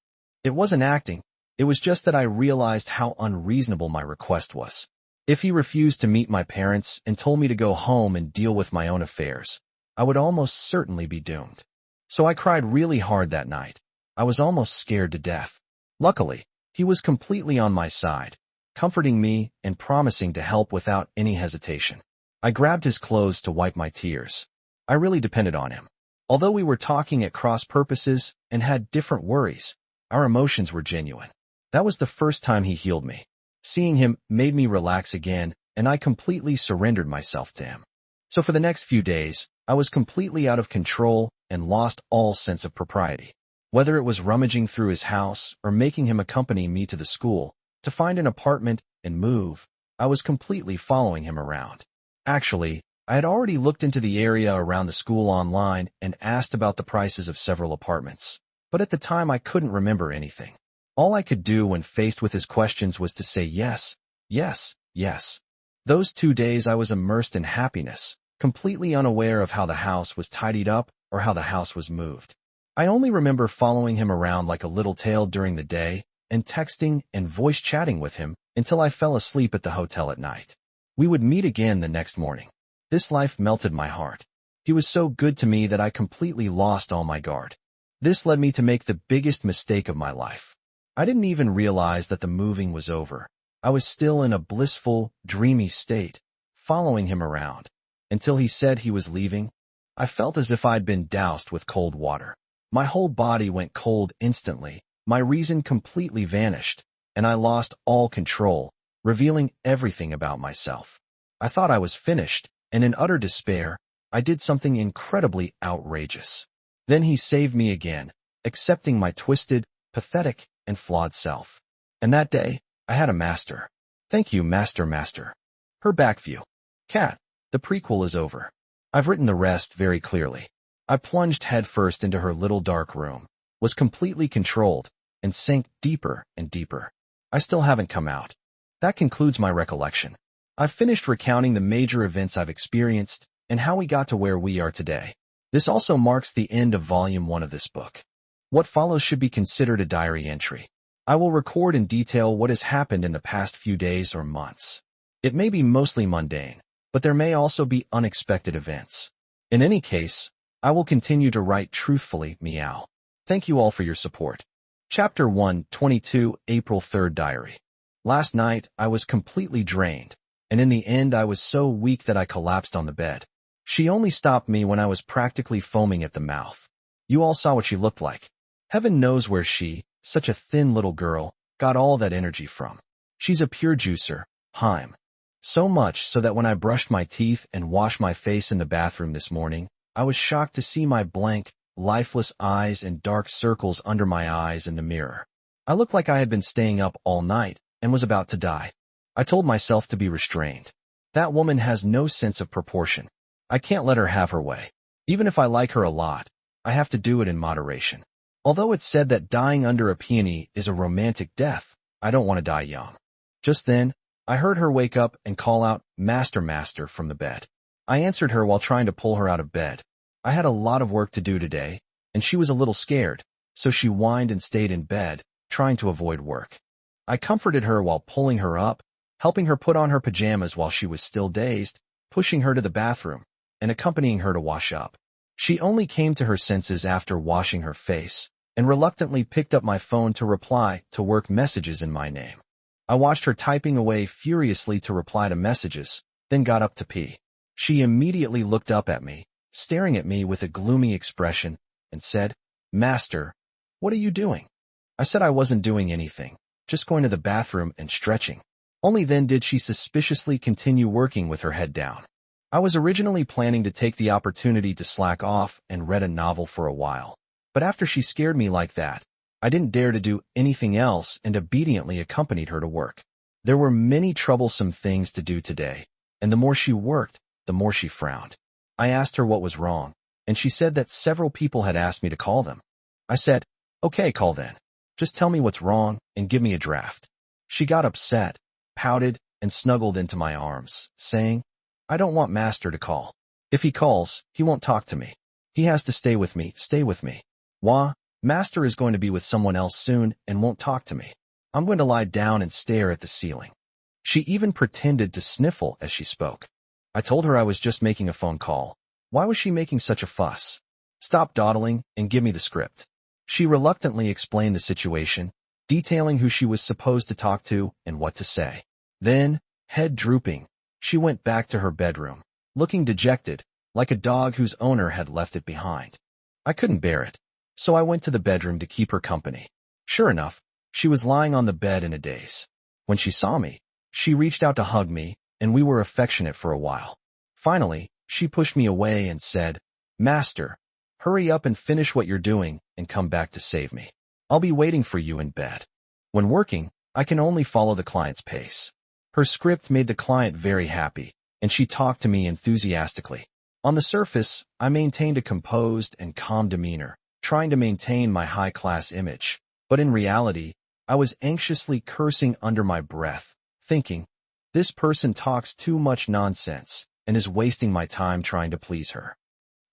It wasn't acting, it was just that I realized how unreasonable my request was. If he refused to meet my parents and told me to go home and deal with my own affairs, I would almost certainly be doomed. So I cried really hard that night. I was almost scared to death. Luckily, he was completely on my side, comforting me and promising to help without any hesitation. I grabbed his clothes to wipe my tears. I really depended on him. Although we were talking at cross purposes and had different worries, our emotions were genuine. That was the first time he healed me. Seeing him made me relax again, and I completely surrendered myself to him. So for the next few days, I was completely out of control and lost all sense of propriety. Whether it was rummaging through his house or making him accompany me to the school to find an apartment and move, I was completely following him around. Actually, I had already looked into the area around the school online and asked about the prices of several apartments, but at the time I couldn't remember anything. All I could do when faced with his questions was to say yes, yes, yes. Those 2 days I was immersed in happiness, completely unaware of how the house was tidied up or how the house was moved. I only remember following him around like a little tail during the day and texting and voice chatting with him until I fell asleep at the hotel at night. We would meet again the next morning. This life melted my heart. He was so good to me that I completely lost all my guard. This led me to make the biggest mistake of my life. I didn't even realize that the moving was over. I was still in a blissful, dreamy state, following him around. Until he said he was leaving, I felt as if I'd been doused with cold water. My whole body went cold instantly, my reason completely vanished, and I lost all control, revealing everything about myself. I thought I was finished, and in utter despair, I did something incredibly outrageous. Then he saved me again, accepting my twisted, pathetic, and flawed self. And that day, I had a master. Thank you, Master. Her back view. Cat, the prequel is over. I've written the rest very clearly. I plunged headfirst into her little dark room, was completely controlled, and sank deeper and deeper. I still haven't come out. That concludes my recollection. I've finished recounting the major events I've experienced and how we got to where we are today. This also marks the end of Volume 1 of this book. What follows should be considered a diary entry. I will record in detail what has happened in the past few days or months. It may be mostly mundane, but there may also be unexpected events. In any case, I will continue to write truthfully, meow. Thank you all for your support. Chapter 122, April 3rd Diary. Last night, I was completely drained, and in the end I was so weak that I collapsed on the bed. She only stopped me when I was practically foaming at the mouth. You all saw what she looked like. Heaven knows where she Such a thin little girl, got all that energy from. She's a pure juicer, Heim. So much so that when I brushed my teeth and washed my face in the bathroom this morning, I was shocked to see my blank, lifeless eyes and dark circles under my eyes in the mirror. I looked like I had been staying up all night and was about to die. I told myself to be restrained. That woman has no sense of proportion. I can't let her have her way. Even if I like her a lot, I have to do it in moderation. Although it's said that dying under a peony is a romantic death, I don't want to die young. Just then, I heard her wake up and call out, "Master, Master," from the bed. I answered her while trying to pull her out of bed. I had a lot of work to do today, and she was a little scared, so she whined and stayed in bed, trying to avoid work. I comforted her while pulling her up, helping her put on her pajamas while she was still dazed, pushing her to the bathroom, and accompanying her to wash up. She only came to her senses after washing her face, and reluctantly picked up my phone to reply to work messages in my name. I watched her typing away furiously to reply to messages, then got up to pee. She immediately looked up at me, staring at me with a gloomy expression, and said, "Master, what are you doing?" I said I wasn't doing anything, just going to the bathroom and stretching. Only then did she suspiciously continue working with her head down. I was originally planning to take the opportunity to slack off and read a novel for a while. But after she scared me like that, I didn't dare to do anything else and obediently accompanied her to work. There were many troublesome things to do today, and the more she worked, the more she frowned. I asked her what was wrong, and she said that several people had asked me to call them. I said, "Okay, call then. Just tell me what's wrong and give me a draft." She got upset, pouted, and snuggled into my arms, saying, "I don't want Master to call. If he calls, he won't talk to me. He has to stay with me, stay with me. Wah, Master is going to be with someone else soon and won't talk to me. I'm going to lie down and stare at the ceiling." She even pretended to sniffle as she spoke. I told her I was just making a phone call. Why was she making such a fuss? Stop dawdling and give me the script. She reluctantly explained the situation, detailing who she was supposed to talk to and what to say. Then, head drooping, she went back to her bedroom, looking dejected, like a dog whose owner had left it behind. I couldn't bear it, so I went to the bedroom to keep her company. Sure enough, she was lying on the bed in a daze. When she saw me, she reached out to hug me, and we were affectionate for a while. Finally, she pushed me away and said, "Master, hurry up and finish what you're doing and come back to save me. I'll be waiting for you in bed." When working, I can only follow the client's pace. Her script made the client very happy, and she talked to me enthusiastically. On the surface, I maintained a composed and calm demeanor, trying to maintain my high-class image. But in reality, I was anxiously cursing under my breath, thinking, this person talks too much nonsense and is wasting my time trying to please her.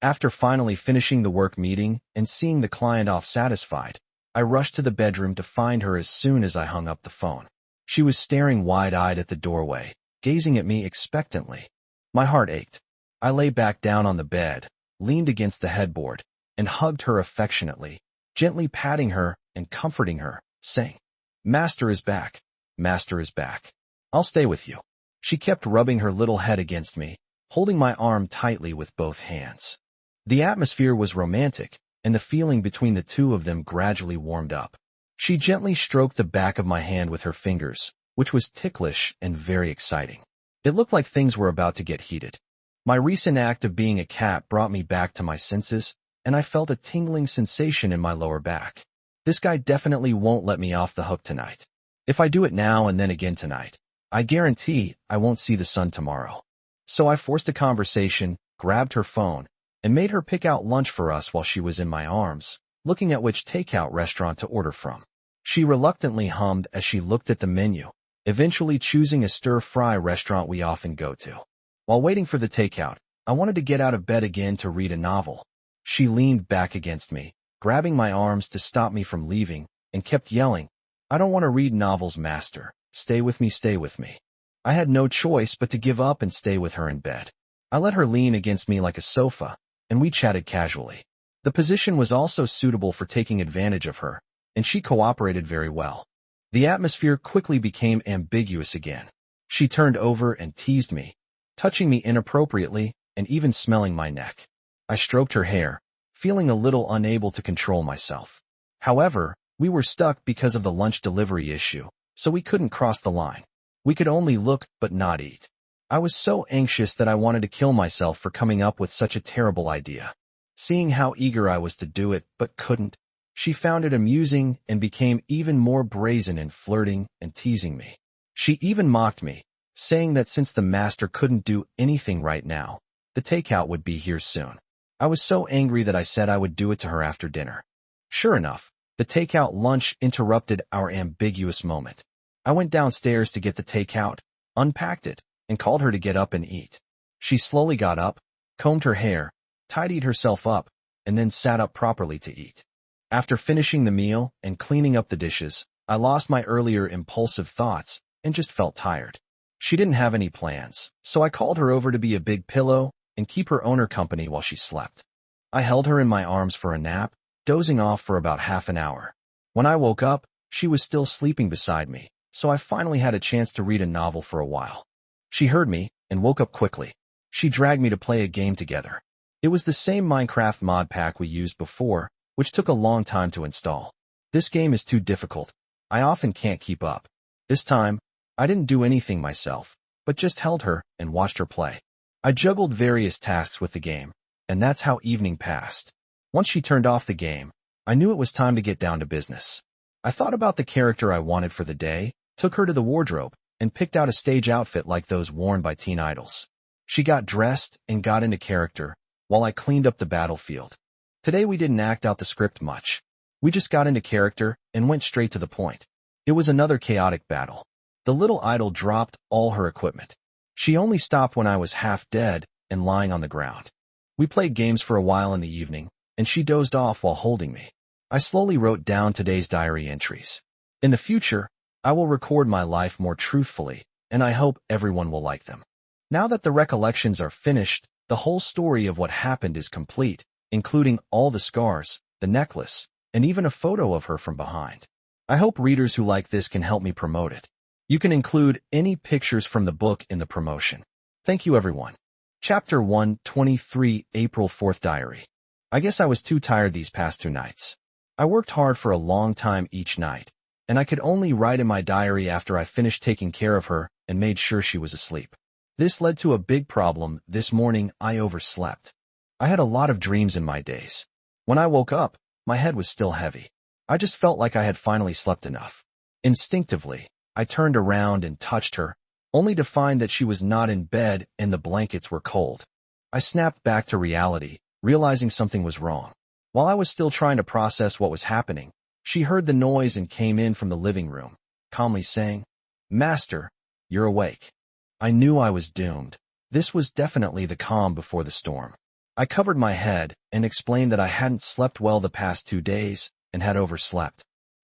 After finally finishing the work meeting and seeing the client off satisfied, I rushed to the bedroom to find her as soon as I hung up the phone. She was staring wide-eyed at the doorway, gazing at me expectantly. My heart ached. I lay back down on the bed, leaned against the headboard, and hugged her affectionately, gently patting her and comforting her, saying, "Master is back. Master is back. I'll stay with you." She kept rubbing her little head against me, holding my arm tightly with both hands. The atmosphere was romantic, and the feeling between the two of them gradually warmed up. She gently stroked the back of my hand with her fingers, which was ticklish and very exciting. It looked like things were about to get heated. My recent act of being a cat brought me back to my senses, and I felt a tingling sensation in my lower back. This guy definitely won't let me off the hook tonight. If I do it now and then again tonight, I guarantee I won't see the sun tomorrow. So I forced a conversation, grabbed her phone, and made her pick out lunch for us while she was in my arms, looking at which takeout restaurant to order from. She reluctantly hummed as she looked at the menu, eventually choosing a stir-fry restaurant we often go to. While waiting for the takeout, I wanted to get out of bed again to read a novel. She leaned back against me, grabbing my arms to stop me from leaving, and kept yelling, "I don't want to read novels, Master. Stay with me, stay with me." I had no choice but to give up and stay with her in bed. I let her lean against me like a sofa, and we chatted casually. The position was also suitable for taking advantage of her, and she cooperated very well. The atmosphere quickly became ambiguous again. She turned over and teased me, touching me inappropriately and even smelling my neck. I stroked her hair, feeling a little unable to control myself. However, We were stuck because of the lunch delivery issue, so we couldn't cross the line. We could only look but not eat. I was so anxious that I wanted to kill myself for coming up with such a terrible idea. Seeing how eager I was to do it but couldn't, she found it amusing and became even more brazen in flirting and teasing me. She even mocked me, saying that since the master couldn't do anything right now, the takeout would be here soon. I was so angry that I said I would do it to her after dinner. Sure enough, the takeout lunch interrupted our ambiguous moment. I went downstairs to get the takeout, unpacked it, and called her to get up and eat. She slowly got up, combed her hair, tidied herself up, and then sat up properly to eat. After finishing the meal and cleaning up the dishes, I lost my earlier impulsive thoughts and just felt tired. She didn't have any plans, so I called her over to be a big pillow and keep her owner company while she slept. I held her in my arms for a nap, dozing off for about half an hour. When I woke up, she was still sleeping beside me, so I finally had a chance to read a novel for a while. She heard me and woke up quickly. She dragged me to play a game together. It was the same Minecraft mod pack we used before, which took a long time to install. This game is too difficult. I often can't keep up. This time, I didn't do anything myself, but just held her and watched her play. I juggled various tasks with the game, and that's how evening passed. Once she turned off the game, I knew it was time to get down to business. I thought about the character I wanted for the day, took her to the wardrobe, and picked out a stage outfit like those worn by teen idols. She got dressed and got into character, while I cleaned up the battlefield. Today we didn't act out the script much. We just got into character and went straight to the point. It was another chaotic battle. The little idol dropped all her equipment. She only stopped when I was half dead and lying on the ground. We played games for a while in the evening, and she dozed off while holding me. I slowly wrote down today's diary entries. In the future, I will record my life more truthfully, and I hope everyone will like them. Now that the recollections are finished, the whole story of what happened is complete, including all the scars, the necklace, and even a photo of her from behind. I hope readers who like this can help me promote it. You can include any pictures from the book in the promotion. Thank you, everyone. Chapter 123, April 4th Diary. I guess I was too tired these past 2 nights. I worked hard for a long time each night, and I could only write in my diary after I finished taking care of her and made sure she was asleep. This led to a big problem. This morning, I overslept. I had a lot of dreams in my days. When I woke up, my head was still heavy. I just felt like I had finally slept enough. Instinctively, I turned around and touched her, only to find that she was not in bed and the blankets were cold. I snapped back to reality, realizing something was wrong. While I was still trying to process what was happening, she heard the noise and came in from the living room, calmly saying, "Master, you're awake." I knew I was doomed. This was definitely the calm before the storm. I covered my head and explained that I hadn't slept well the past 2 days and had overslept.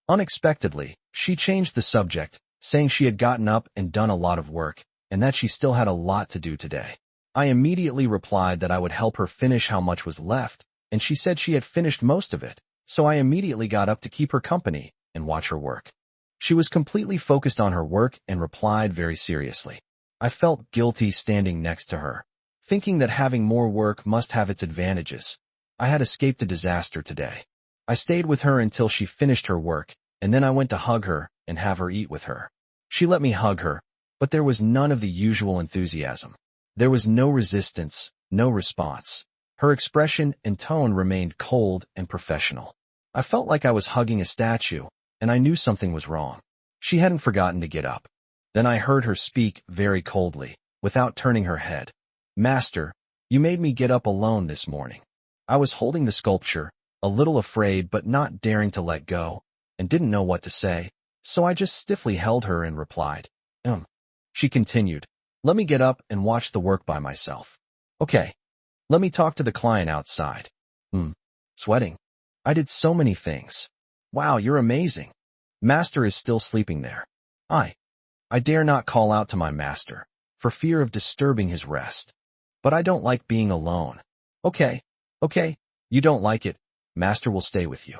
Unexpectedly, she changed the subject, saying she had gotten up and done a lot of work, and that she still had a lot to do today. I immediately replied that I would help her finish how much was left, and she said she had finished most of it, so I immediately got up to keep her company and watch her work. She was completely focused on her work and replied very seriously. I felt guilty standing next to her, thinking that having more work must have its advantages. I had escaped a disaster today. I stayed with her until she finished her work, and then I went to hug her and have her eat with her. She let me hug her, but there was none of the usual enthusiasm. There was no resistance, no response. Her expression and tone remained cold and professional. I felt like I was hugging a statue, and I knew something was wrong. She hadn't forgotten to get up. Then I heard her speak very coldly, without turning her head. "Master, you made me get up alone this morning." I was holding the sculpture, a little afraid but not daring to let go, and didn't know what to say, so I just stiffly held her and replied, She continued, "Let me get up and watch the work by myself." "Okay. Let me talk to the client outside." Sweating. I did so many things. "Wow, you're amazing." "Master is still sleeping there." I dare not call out to my master, for fear of disturbing his rest. But I don't like being alone. Okay, you don't like it. Master will stay with you."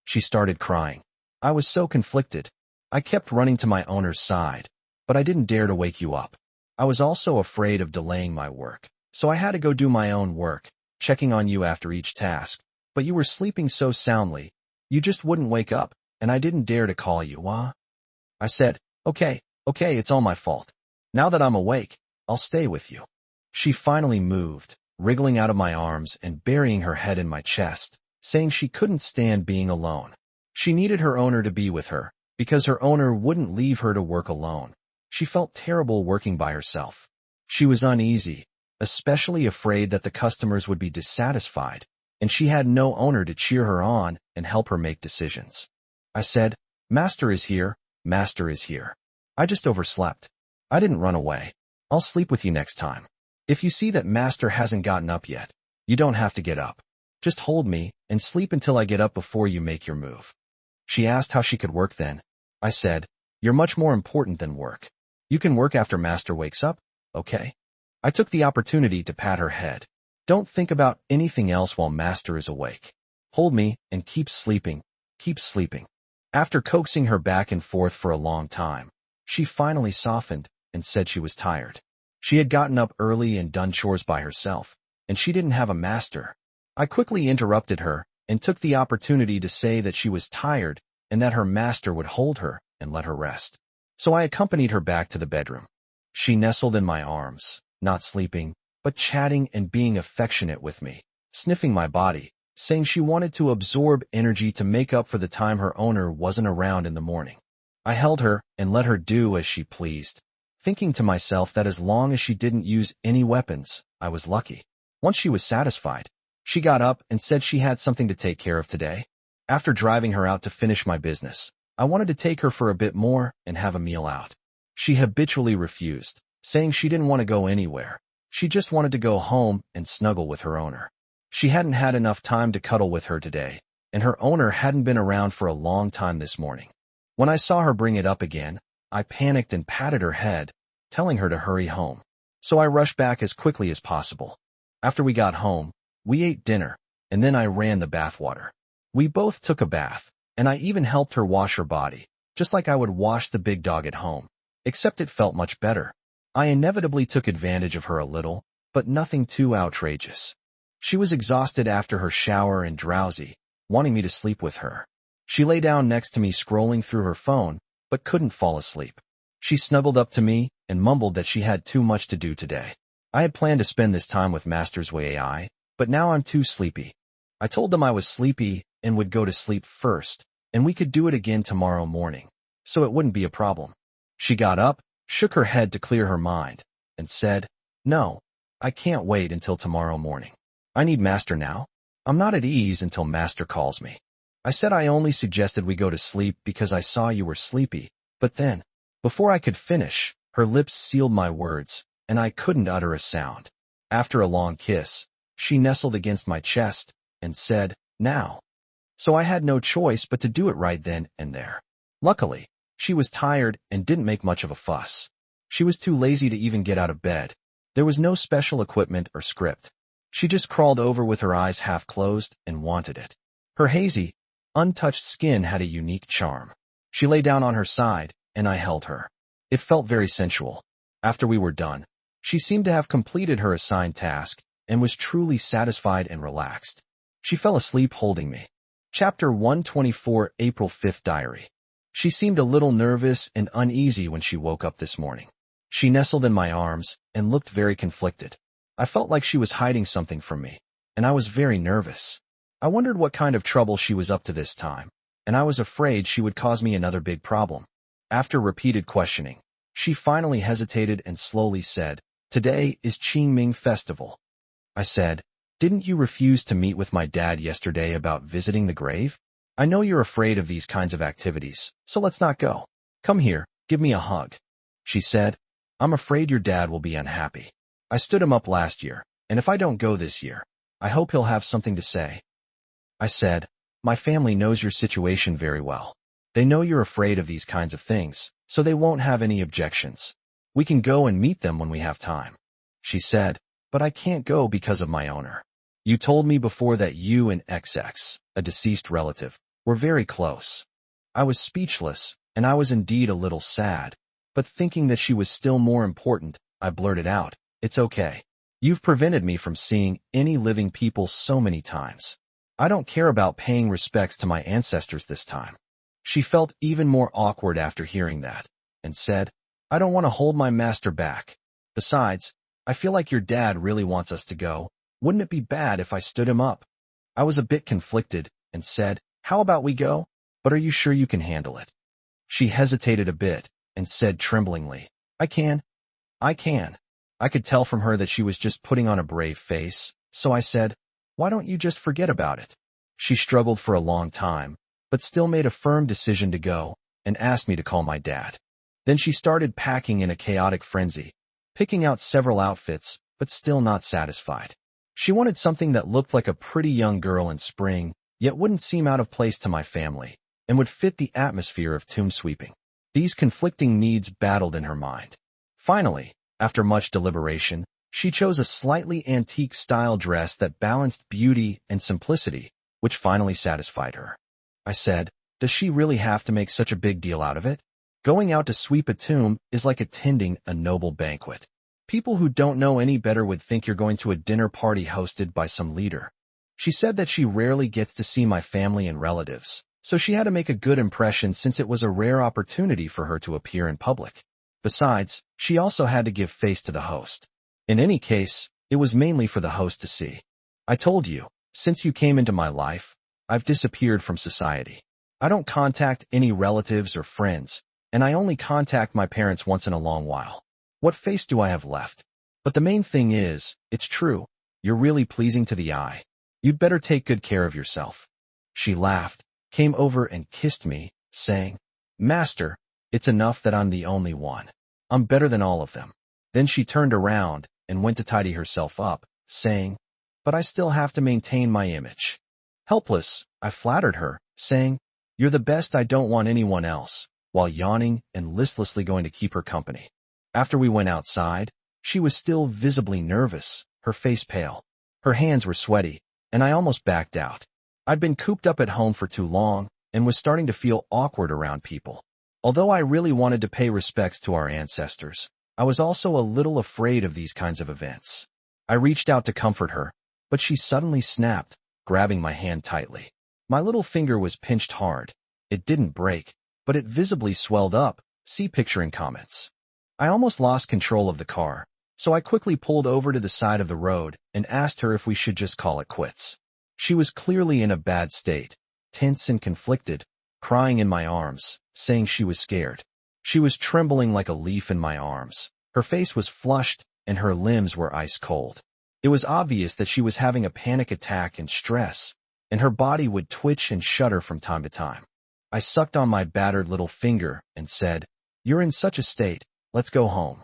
She started crying. I was so conflicted. I kept running to my owner's side, but I didn't dare to wake you up. I was also afraid of delaying my work, so I had to go do my own work, checking on you after each task. But you were sleeping so soundly, you just wouldn't wake up, and I didn't dare to call you, wah? I said, okay, it's all my fault. Now that I'm awake, I'll stay with you. She finally moved, wriggling out of my arms and burying her head in my chest, saying she couldn't stand being alone. She needed her owner to be with her, because her owner wouldn't leave her to work alone. She felt terrible working by herself. She was uneasy, especially afraid that the customers would be dissatisfied, and she had no owner to cheer her on and help her make decisions. I said, Master is here, Master is here. I just overslept. I didn't run away. I'll sleep with you next time. If you see that Master hasn't gotten up yet, you don't have to get up. Just hold me and sleep until I get up before you make your move. She asked how she could work then. I said, you're much more important than work. You can work after Master wakes up, okay? I took the opportunity to pat her head. Don't think about anything else while Master is awake. Hold me and keep sleeping, keep sleeping. After coaxing her back and forth for a long time, she finally softened and said she was tired. She had gotten up early and done chores by herself, and she didn't have a master. I quickly interrupted her and took the opportunity to say that she was tired and that her master would hold her and let her rest. So I accompanied her back to the bedroom. She nestled in my arms, not sleeping, but chatting and being affectionate with me, sniffing my body, saying she wanted to absorb energy to make up for the time her owner wasn't around in the morning. I held her and let her do as she pleased, thinking to myself that as long as she didn't use any weapons, I was lucky. Once she was satisfied, she got up and said she had something to take care of today. After driving her out to finish my business, I wanted to take her for a bit more and have a meal out. She habitually refused, saying she didn't want to go anywhere. She just wanted to go home and snuggle with her owner. She hadn't had enough time to cuddle with her today, and her owner hadn't been around for a long time this morning. When I saw her bring it up again, I panicked and patted her head, telling her to hurry home. So I rushed back as quickly as possible. After we got home, we ate dinner, and then I ran the bathwater. We both took a bath, and I even helped her wash her body, just like I would wash the big dog at home, except it felt much better. I inevitably took advantage of her a little, but nothing too outrageous. She was exhausted after her shower and drowsy, wanting me to sleep with her. She lay down next to me scrolling through her phone, but couldn't fall asleep. She snuggled up to me and mumbled that she had too much to do today. I had planned to spend this time with Master's Way AI, but now I'm too sleepy. I told them I was sleepy and would go to sleep first, and we could do it again tomorrow morning, so it wouldn't be a problem. She got up, shook her head to clear her mind, and said, no, I can't wait until tomorrow morning. I need Master now. I'm not at ease until Master calls me. I said I only suggested we go to sleep because I saw you were sleepy, but then, before I could finish, her lips sealed my words, and I couldn't utter a sound. After a long kiss, she nestled against my chest and said, now. So I had no choice but to do it right then and there. Luckily, she was tired and didn't make much of a fuss. She was too lazy to even get out of bed. There was no special equipment or script. She just crawled over with her eyes half closed and wanted it. Her hazy, untouched skin had a unique charm. She lay down on her side, and I held her. It felt very sensual. After we were done, she seemed to have completed her assigned task and was truly satisfied and relaxed. She fell asleep holding me. Chapter 124, April 5th Diary. She seemed a little nervous and uneasy when she woke up this morning. She nestled in my arms and looked very conflicted. I felt like she was hiding something from me, and I was very nervous. I wondered what kind of trouble she was up to this time, and I was afraid she would cause me another big problem. After repeated questioning, she finally hesitated and slowly said, today is Qingming Festival. I said, didn't you refuse to meet with my dad yesterday about visiting the grave? I know you're afraid of these kinds of activities, so let's not go. Come here, give me a hug. She said, I'm afraid your dad will be unhappy. I stood him up last year, and if I don't go this year, I hope he'll have something to say. I said, my family knows your situation very well. They know you're afraid of these kinds of things, so they won't have any objections. We can go and meet them when we have time. She said, but I can't go because of my owner. You told me before that you and XX, a deceased relative, were very close. I was speechless, and I was indeed a little sad, but thinking that she was still more important, I blurted out, it's okay. You've prevented me from seeing any living people so many times. I don't care about paying respects to my ancestors this time. She felt even more awkward after hearing that, and said, I don't want to hold my master back. Besides, I feel like your dad really wants us to go. Wouldn't it be bad if I stood him up? I was a bit conflicted, and said, how about we go? But are you sure you can handle it? She hesitated a bit, and said tremblingly, I can. I can. I could tell from her that she was just putting on a brave face, so I said, why don't you just forget about it? She struggled for a long time, but still made a firm decision to go, and asked me to call my dad. Then she started packing in a chaotic frenzy, picking out several outfits, but still not satisfied. She wanted something that looked like a pretty young girl in spring, yet wouldn't seem out of place to my family, and would fit the atmosphere of tomb sweeping. These conflicting needs battled in her mind. Finally, after much deliberation, she chose a slightly antique-style dress that balanced beauty and simplicity, which finally satisfied her. I said, does she really have to make such a big deal out of it? Going out to sweep a tomb is like attending a noble banquet. People who don't know any better would think you're going to a dinner party hosted by some leader. She said that she rarely gets to see my family and relatives, so she had to make a good impression since it was a rare opportunity for her to appear in public. Besides, she also had to give face to the host. In any case, it was mainly for the host to see. I told you, since you came into my life, I've disappeared from society. I don't contact any relatives or friends, and I only contact my parents once in a long while. What face do I have left? But the main thing is, it's true, you're really pleasing to the eye. You'd better take good care of yourself. She laughed, came over and kissed me, saying, Master, it's enough that I'm the only one. I'm better than all of them. Then she turned around and went to tidy herself up, saying, but I still have to maintain my image. Helpless, I flattered her, saying, you're the best, I don't want anyone else, while yawning and listlessly going to keep her company. After we went outside, she was still visibly nervous, her face pale. Her hands were sweaty, and I almost backed out. I'd been cooped up at home for too long and was starting to feel awkward around people. Although I really wanted to pay respects to our ancestors, I was also a little afraid of these kinds of events. I reached out to comfort her, but she suddenly snapped, grabbing my hand tightly. My little finger was pinched hard. It didn't break, but it visibly swelled up. See picture in comments. I almost lost control of the car, so I quickly pulled over to the side of the road and asked her if we should just call it quits. She was clearly in a bad state, tense and conflicted, crying in my arms, saying she was scared. She was trembling like a leaf in my arms. Her face was flushed, and her limbs were ice cold. It was obvious that she was having a panic attack and stress, and her body would twitch and shudder from time to time. I sucked on my battered little finger and said, you're in such a state, let's go home.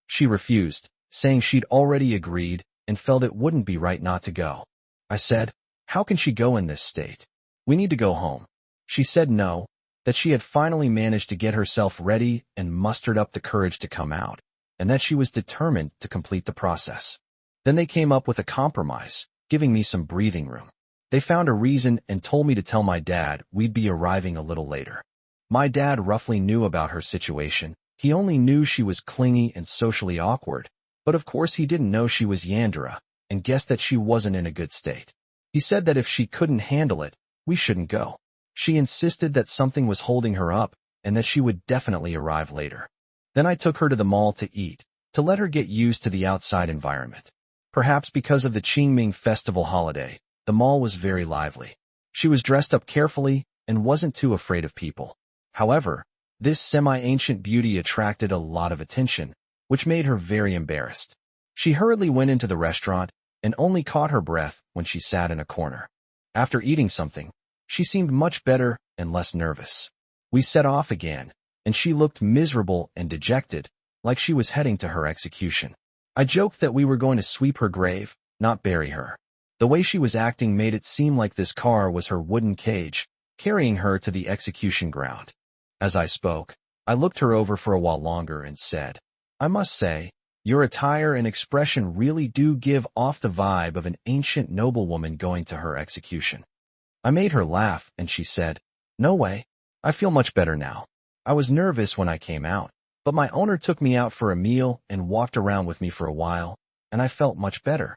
She refused, saying she'd already agreed and felt it wouldn't be right not to go. I said, how can she go in this state? We need to go home. She said no, that she had finally managed to get herself ready and mustered up the courage to come out, and that she was determined to complete the process. Then they came up with a compromise, giving me some breathing room. They found a reason and told me to tell my dad we'd be arriving a little later. My dad roughly knew about her situation. He only knew she was clingy and socially awkward, but of course he didn't know she was Yandere, and guessed that she wasn't in a good state. He said that if she couldn't handle it, we shouldn't go. She insisted that something was holding her up, and that she would definitely arrive later. Then I took her to the mall to eat, to let her get used to the outside environment. Perhaps because of the Qingming festival holiday, the mall was very lively. She was dressed up carefully and wasn't too afraid of people. However, this semi-ancient beauty attracted a lot of attention, which made her very embarrassed. She hurriedly went into the restaurant and only caught her breath when she sat in a corner. After eating something, she seemed much better and less nervous. We set off again, and she looked miserable and dejected, like she was heading to her execution. I joked that we were going to sweep her grave, not bury her. The way she was acting made it seem like this car was her wooden cage, carrying her to the execution ground. As I spoke, I looked her over for a while longer and said, I must say, your attire and expression really do give off the vibe of an ancient noblewoman going to her execution. I made her laugh, and she said, no way, I feel much better now. I was nervous when I came out, but my owner took me out for a meal and walked around with me for a while, and I felt much better.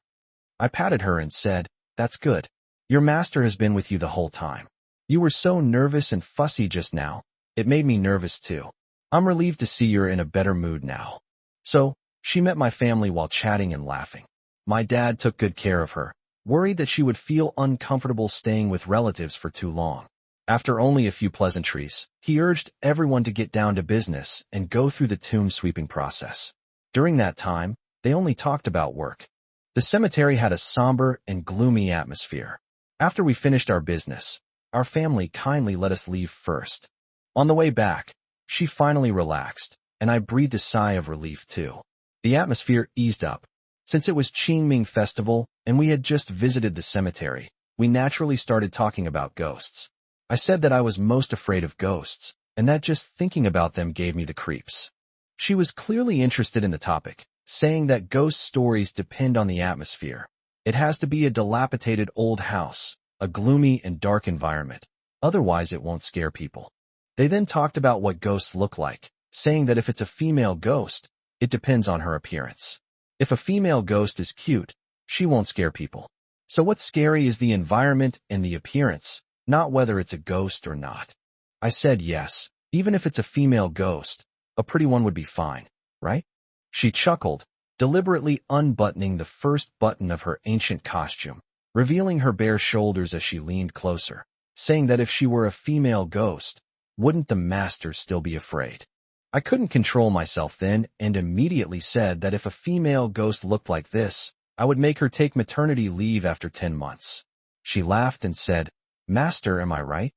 I patted her and said, that's good. Your master has been with you the whole time. You were so nervous and fussy just now. It made me nervous too. I'm relieved to see you're in a better mood now. So, she met my family while chatting and laughing. My dad took good care of her, worried that she would feel uncomfortable staying with relatives for too long. After only a few pleasantries, he urged everyone to get down to business and go through the tomb sweeping process. During that time, they only talked about work. The cemetery had a somber and gloomy atmosphere. After we finished our business, our family kindly let us leave first. On the way back, she finally relaxed, and I breathed a sigh of relief too. The atmosphere eased up. Since it was Qingming Festival and we had just visited the cemetery, we naturally started talking about ghosts. I said that I was most afraid of ghosts, and that just thinking about them gave me the creeps. She was clearly interested in the topic, saying that ghost stories depend on the atmosphere. It has to be a dilapidated old house, a gloomy and dark environment. Otherwise it won't scare people. They then talked about what ghosts look like, saying that if it's a female ghost, it depends on her appearance. If a female ghost is cute, she won't scare people. So what's scary is the environment and the appearance, not whether it's a ghost or not. I said yes, even if it's a female ghost, a pretty one would be fine, right? She chuckled, deliberately unbuttoning the first button of her ancient costume, revealing her bare shoulders as she leaned closer, saying that if she were a female ghost, wouldn't the master still be afraid? I couldn't control myself then and immediately said that if a female ghost looked like this, I would make her take maternity leave after 10 months. She laughed and said, "Master, am I right?"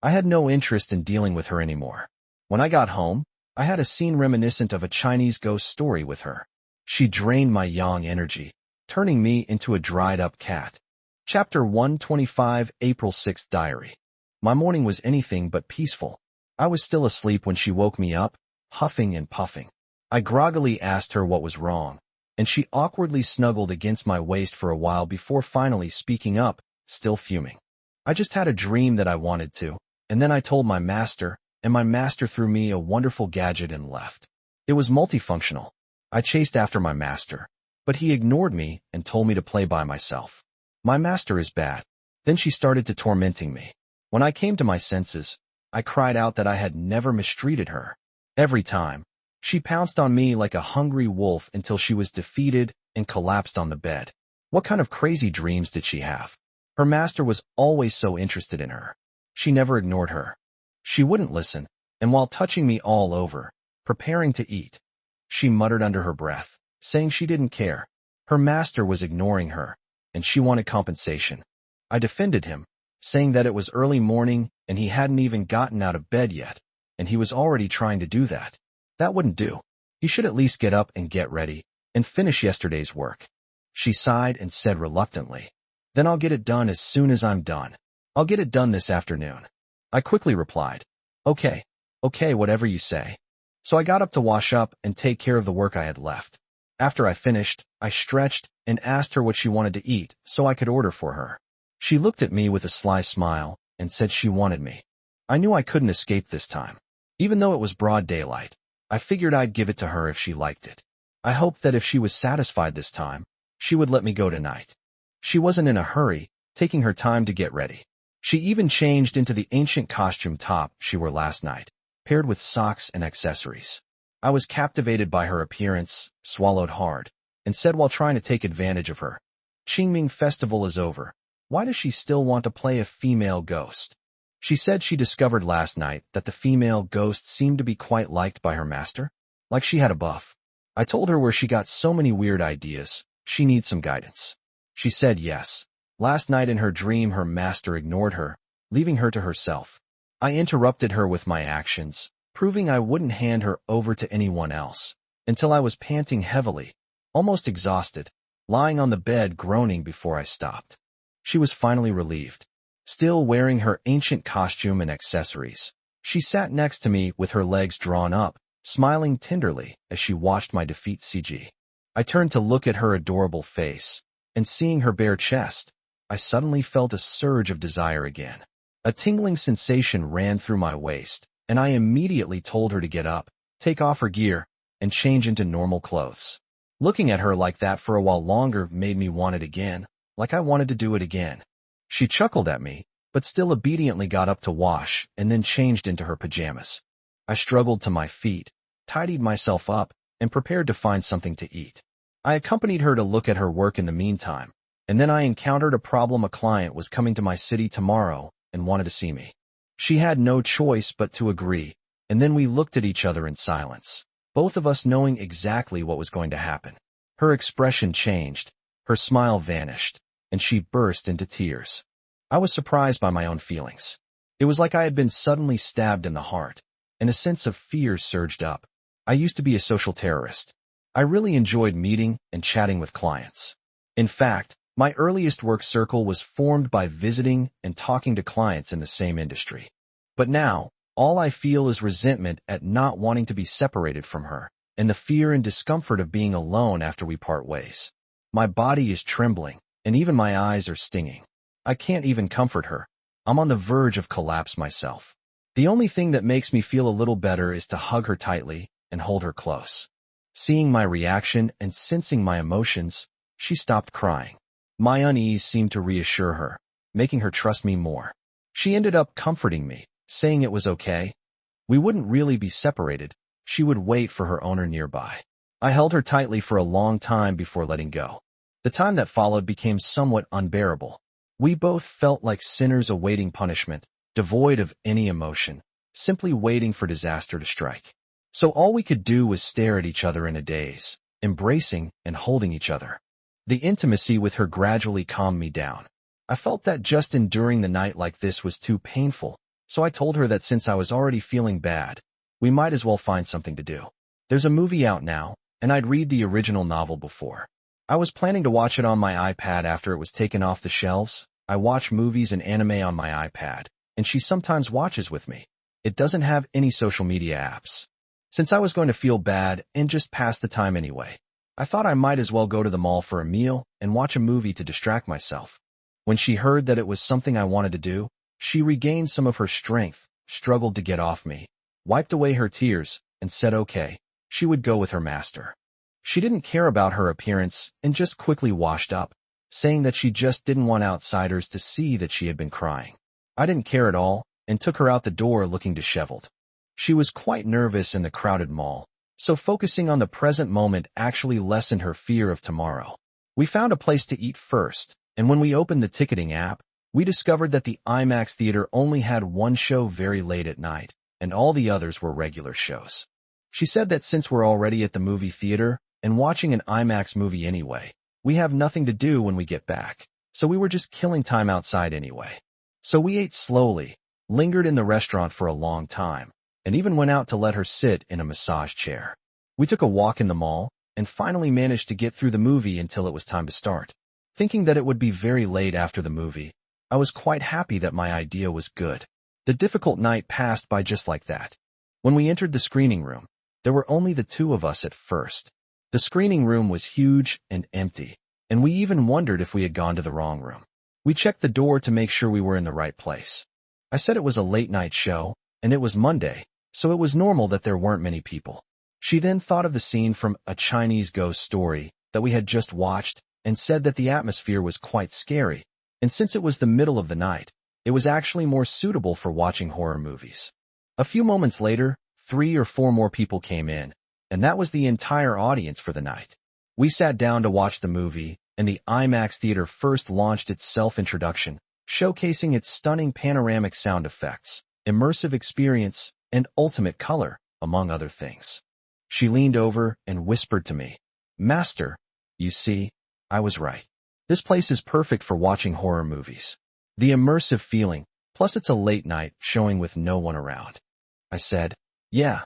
I had no interest in dealing with her anymore. When I got home, I had a scene reminiscent of a Chinese ghost story with her. She drained my yang energy, turning me into a dried-up cat. Chapter 125, April 6th Diary. My morning was anything but peaceful. I was still asleep when she woke me up, huffing and puffing. I groggily asked her what was wrong, and she awkwardly snuggled against my waist for a while before finally speaking up, still fuming. I just had a dream that I wanted to, and then I told my master, and my master threw me a wonderful gadget and left. It was multifunctional. I chased after my master, but he ignored me and told me to play by myself. My master is bad. Then she started to tormenting me. When I came to my senses, I cried out that I had never mistreated her. Every time, she pounced on me like a hungry wolf until she was defeated and collapsed on the bed. What kind of crazy dreams did she have? Her master was always so interested in her. She never ignored her. She wouldn't listen, and while touching me all over, preparing to eat, she muttered under her breath, saying she didn't care. Her master was ignoring her, and she wanted compensation. I defended him, saying that it was early morning and he hadn't even gotten out of bed yet, and he was already trying to do that. That wouldn't do. He should at least get up and get ready and finish yesterday's work. She sighed and said reluctantly, "Then I'll get it done as soon as I'm done. I'll get it done this afternoon." I quickly replied, Okay, whatever you say." So I got up to wash up and take care of the work I had left. After I finished, I stretched and asked her what she wanted to eat so I could order for her. She looked at me with a sly smile and said she wanted me. I knew I couldn't escape this time. Even though it was broad daylight, I figured I'd give it to her if she liked it. I hoped that if she was satisfied this time, she would let me go tonight. She wasn't in a hurry, taking her time to get ready. She even changed into the ancient costume top she wore last night, paired with socks and accessories. I was captivated by her appearance, swallowed hard, and said while trying to take advantage of her, "Qingming Festival is over. Why does she still want to play a female ghost?" She said she discovered last night that the female ghost seemed to be quite liked by her master, like she had a buff. I told her where she got so many weird ideas, she needs some guidance. She said yes. Last night in her dream her master ignored her, leaving her to herself. I interrupted her with my actions, proving I wouldn't hand her over to anyone else, until I was panting heavily, almost exhausted, lying on the bed groaning before I stopped. She was finally relieved. Still wearing her ancient costume and accessories, she sat next to me with her legs drawn up, smiling tenderly as she watched my defeat CG. I turned to look at her adorable face, and seeing her bare chest, I suddenly felt a surge of desire again. A tingling sensation ran through my waist, and I immediately told her to get up, take off her gear, and change into normal clothes. Looking at her like that for a while longer made me want it again, like I wanted to do it again. She chuckled at me, but still obediently got up to wash and then changed into her pajamas. I struggled to my feet, tidied myself up, and prepared to find something to eat. I accompanied her to look at her work in the meantime, and then I encountered a problem. A client was coming to my city tomorrow and wanted to see me. She had no choice but to agree, and then we looked at each other in silence, both of us knowing exactly what was going to happen. Her expression changed, her smile vanished, and she burst into tears. I was surprised by my own feelings. It was like I had been suddenly stabbed in the heart, and a sense of fear surged up. I used to be a social terrorist. I really enjoyed meeting and chatting with clients. In fact, my earliest work circle was formed by visiting and talking to clients in the same industry. But now, all I feel is resentment at not wanting to be separated from her, and the fear and discomfort of being alone after we part ways. My body is trembling, and even my eyes are stinging. I can't even comfort her. I'm on the verge of collapse myself. The only thing that makes me feel a little better is to hug her tightly and hold her close. Seeing my reaction and sensing my emotions, she stopped crying. My unease seemed to reassure her, making her trust me more. She ended up comforting me, saying it was okay. We wouldn't really be separated. She would wait for her owner nearby. I held her tightly for a long time before letting go. The time that followed became somewhat unbearable. We both felt like sinners awaiting punishment, devoid of any emotion, simply waiting for disaster to strike. So all we could do was stare at each other in a daze, embracing and holding each other. The intimacy with her gradually calmed me down. I felt that just enduring the night like this was too painful, so I told her that since I was already feeling bad, we might as well find something to do. There's a movie out now, and I'd read the original novel before. I was planning to watch it on my iPad after it was taken off the shelves. I watch movies and anime on my iPad, and she sometimes watches with me. It doesn't have any social media apps. Since I was going to feel bad and just pass the time anyway, I thought I might as well go to the mall for a meal and watch a movie to distract myself. When she heard that it was something I wanted to do, she regained some of her strength, struggled to get off me, wiped away her tears, and said okay, she would go with her master. She didn't care about her appearance and just quickly washed up, saying that she just didn't want outsiders to see that she had been crying. I didn't care at all and took her out the door looking disheveled. She was quite nervous in the crowded mall, so focusing on the present moment actually lessened her fear of tomorrow. We found a place to eat first, and when we opened the ticketing app, we discovered that the IMAX theater only had one show very late at night, and all the others were regular shows. She said that since we're already at the movie theater and watching an IMAX movie anyway, we have nothing to do when we get back, so we were just killing time outside anyway. So we ate slowly, lingered in the restaurant for a long time, and even went out to let her sit in a massage chair. We took a walk in the mall, and finally managed to get through the movie until it was time to start. Thinking that it would be very late after the movie, I was quite happy that my idea was good. The difficult night passed by just like that. When we entered the screening room, there were only the two of us at first. The screening room was huge and empty, and we even wondered if we had gone to the wrong room. We checked the door to make sure we were in the right place. I said it was a late-night show, and it was Monday, so it was normal that there weren't many people. She then thought of the scene from A Chinese Ghost Story that we had just watched and said that the atmosphere was quite scary, and since it was the middle of the night, it was actually more suitable for watching horror movies. A few moments later, 3 or 4 more people came in, and that was the entire audience for the night. We sat down to watch the movie, and the IMAX theater first launched its self-introduction, showcasing its stunning panoramic sound effects, immersive experience, and ultimate color, among other things. She leaned over and whispered to me, "Master, you see, I was right. This place is perfect for watching horror movies. The immersive feeling, plus it's a late night showing with no one around." I said, Yeah,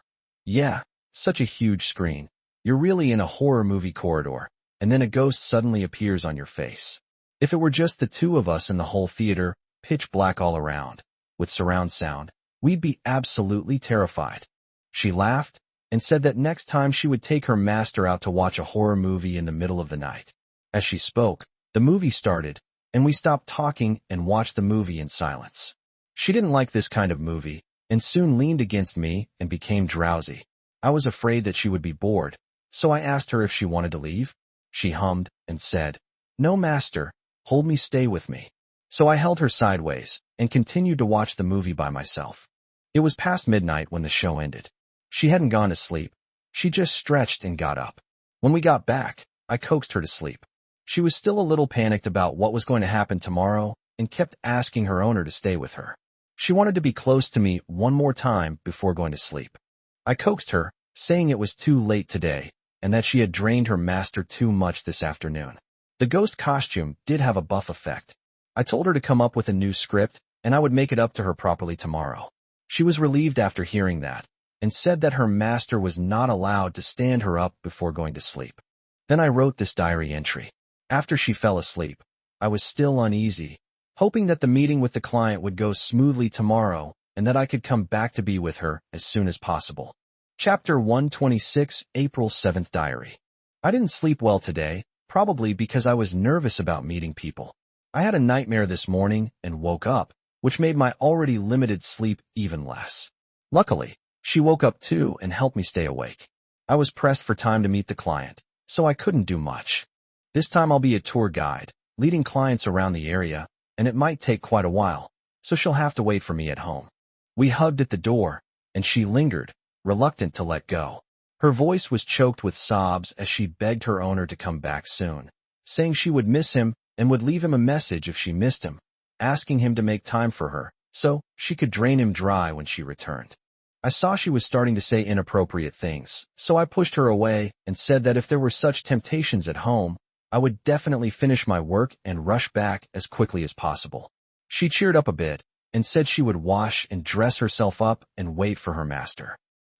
such a huge screen. You're really in a horror movie corridor, and then a ghost suddenly appears on your face. If it were just the two of us in the whole theater, pitch black all around, with surround sound, we'd be absolutely terrified. She laughed and said that next time she would take her master out to watch a horror movie in the middle of the night. As she spoke, the movie started, and we stopped talking and watched the movie in silence. She didn't like this kind of movie, and soon leaned against me and became drowsy. I was afraid that she would be bored, so I asked her if she wanted to leave. She hummed and said, "No, master, hold me, stay with me." So I held her sideways and continued to watch the movie by myself. It was past midnight when the show ended. She hadn't gone to sleep. She just stretched and got up. When we got back, I coaxed her to sleep. She was still a little panicked about what was going to happen tomorrow and kept asking her owner to stay with her. She wanted to be close to me one more time before going to sleep. I coaxed her, saying it was too late today and that she had drained her master too much this afternoon. The ghost costume did have a buff effect. I told her to come up with a new script and I would make it up to her properly tomorrow. She was relieved after hearing that and said that her master was not allowed to stand her up before going to sleep. Then I wrote this diary entry. After she fell asleep, I was still uneasy, hoping that the meeting with the client would go smoothly tomorrow and that I could come back to be with her as soon as possible. Chapter 126, April 7th Diary. I didn't sleep well today, probably because I was nervous about meeting people. I had a nightmare this morning and woke up, which made my already limited sleep even less. Luckily, she woke up too and helped me stay awake. I was pressed for time to meet the client, so I couldn't do much. This time I'll be a tour guide, leading clients around the area, and it might take quite a while, so she'll have to wait for me at home. We hugged at the door, and she lingered, reluctant to let go. Her voice was choked with sobs as she begged her owner to come back soon, saying she would miss him and would leave him a message if she missed him, asking him to make time for her so she could drain him dry when she returned. I saw she was starting to say inappropriate things, so I pushed her away and said that if there were such temptations at home, I would definitely finish my work and rush back as quickly as possible. She cheered up a bit and said she would wash and dress herself up and wait for her master.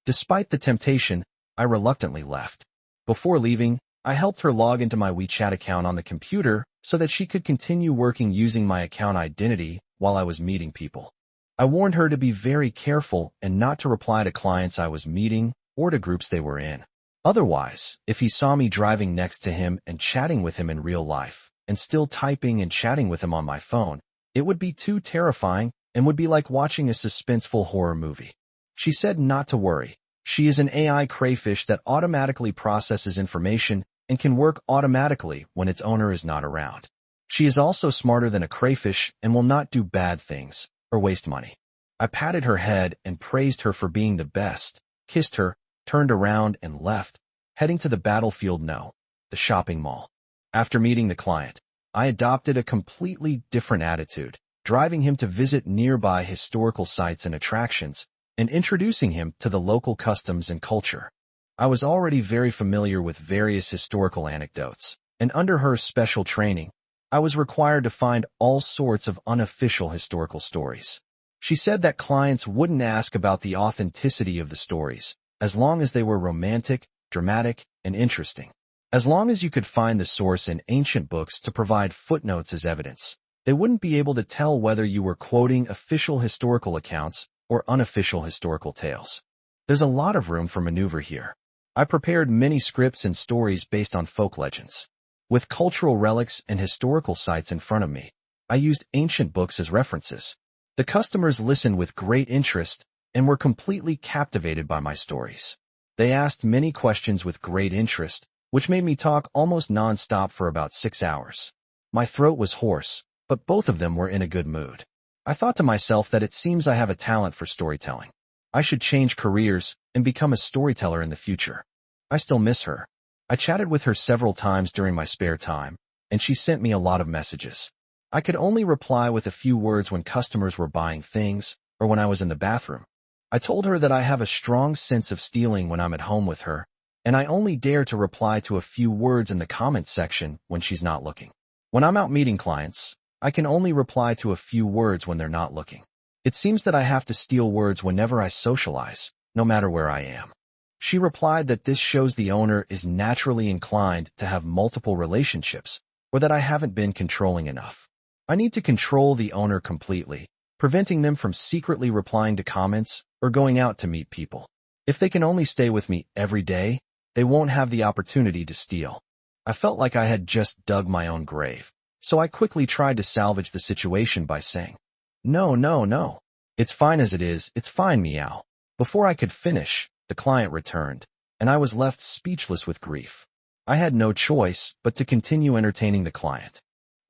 Despite the temptation, I reluctantly left. Before leaving, I helped her log into my WeChat account on the computer so that she could continue working using my account identity while I was meeting people. I warned her to be very careful and not to reply to clients I was meeting or to groups they were in. Otherwise, if he saw me driving next to him and chatting with him in real life, and still typing and chatting with him on my phone, it would be too terrifying and would be like watching a suspenseful horror movie. She said not to worry. She is an AI crayfish that automatically processes information and can work automatically when its owner is not around. She is also smarter than a crayfish and will not do bad things or waste money. I patted her head and praised her for being the best, kissed her, turned around and left, heading to the battlefield no, the shopping mall. After meeting the client, I adopted a completely different attitude, driving him to visit nearby historical sites and attractions, and introducing him to the local customs and culture. I was already very familiar with various historical anecdotes, and under her special training, I was required to find all sorts of unofficial historical stories. She said that clients wouldn't ask about the authenticity of the stories, as long as they were romantic, dramatic, and interesting. As long as you could find the source in ancient books to provide footnotes as evidence, they wouldn't be able to tell whether you were quoting official historical accounts or unofficial historical tales. There's a lot of room for maneuver here. I prepared many scripts and stories based on folk legends. With cultural relics and historical sites in front of me, I used ancient books as references. The customers listened with great interest and were completely captivated by my stories. They asked many questions with great interest, which made me talk almost non-stop for about 6 hours. My throat was hoarse, but both of them were in a good mood. I thought to myself that it seems I have a talent for storytelling. I should change careers and become a storyteller in the future. I still miss her. I chatted with her several times during my spare time, and she sent me a lot of messages. I could only reply with a few words when customers were buying things or when I was in the bathroom. I told her that I have a strong sense of stealing when I'm at home with her, and I only dare to reply to a few words in the comments section when she's not looking. When I'm out meeting clients, I can only reply to a few words when they're not looking. It seems that I have to steal words whenever I socialize, no matter where I am. She replied that this shows the owner is naturally inclined to have multiple relationships, or that I haven't been controlling enough. I need to control the owner completely, preventing them from secretly replying to comments or going out to meet people. If they can only stay with me every day, they won't have the opportunity to steal. I felt like I had just dug my own grave, so I quickly tried to salvage the situation by saying, No, no, no. It's fine as it is, it's fine, meow. Before I could finish, the client returned, and I was left speechless with grief. I had no choice but to continue entertaining the client.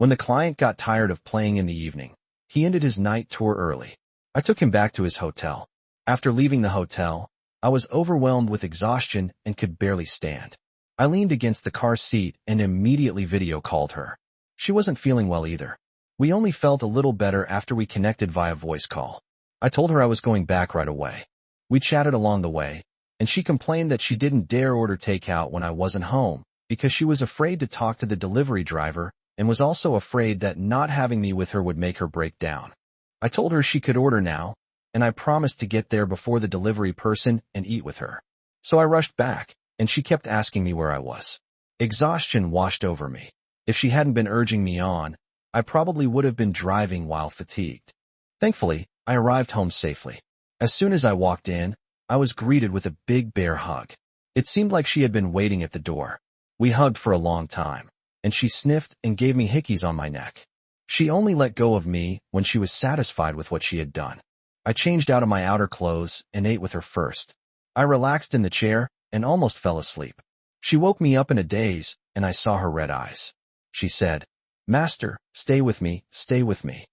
When the client got tired of playing in the evening, he ended his night tour early. I took him back to his hotel. After leaving the hotel, I was overwhelmed with exhaustion and could barely stand. I leaned against the car seat and immediately video called her. She wasn't feeling well either. We only felt a little better after we connected via voice call. I told her I was going back right away. We chatted along the way, and she complained that she didn't dare order takeout when I wasn't home because she was afraid to talk to the delivery driver and was also afraid that not having me with her would make her break down. I told her she could order now, and I promised to get there before the delivery person and eat with her. So I rushed back, and she kept asking me where I was. Exhaustion washed over me. If she hadn't been urging me on, I probably would have been driving while fatigued. Thankfully, I arrived home safely. As soon as I walked in, I was greeted with a big bear hug. It seemed like she had been waiting at the door. We hugged for a long time, and she sniffed and gave me hickeys on my neck. She only let go of me when she was satisfied with what she had done. I changed out of my outer clothes and ate with her first. I relaxed in the chair and almost fell asleep. She woke me up in a daze, and I saw her red eyes. She said, "Master, stay with me, stay with me."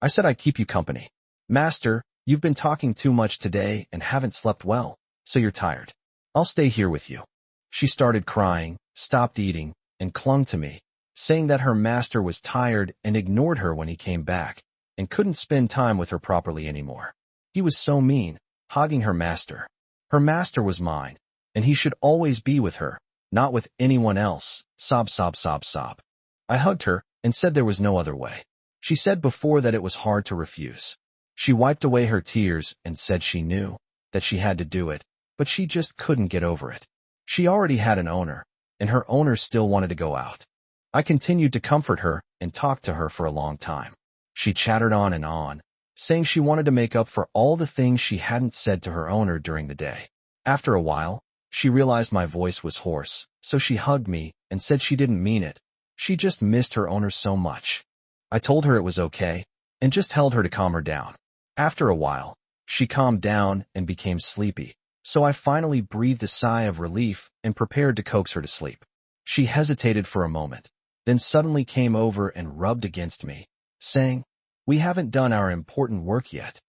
I said I'd keep you company. "Master, you've been talking too much today and haven't slept well, so you're tired. I'll stay here with you." She started crying, stopped eating, and clung to me, saying that her master was tired and ignored her when he came back, and couldn't spend time with her properly anymore. He was so mean, hogging her master. Her master was mine, and he should always be with her, not with anyone else. Sob, sob, sob, sob. I hugged her and said there was no other way. She said before that it was hard to refuse. She wiped away her tears and said she knew that she had to do it, but she just couldn't get over it. She already had an owner, and her owner still wanted to go out. I continued to comfort her and talk to her for a long time. She chattered on, saying she wanted to make up for all the things she hadn't said to her owner during the day. After a while, she realized my voice was hoarse, so she hugged me and said she didn't mean it. She just missed her owner so much. I told her it was okay, and just held her to calm her down. After a while, she calmed down and became sleepy, so I finally breathed a sigh of relief and prepared to coax her to sleep. She hesitated for a moment, then suddenly came over and rubbed against me, saying, "We haven't done our important work yet."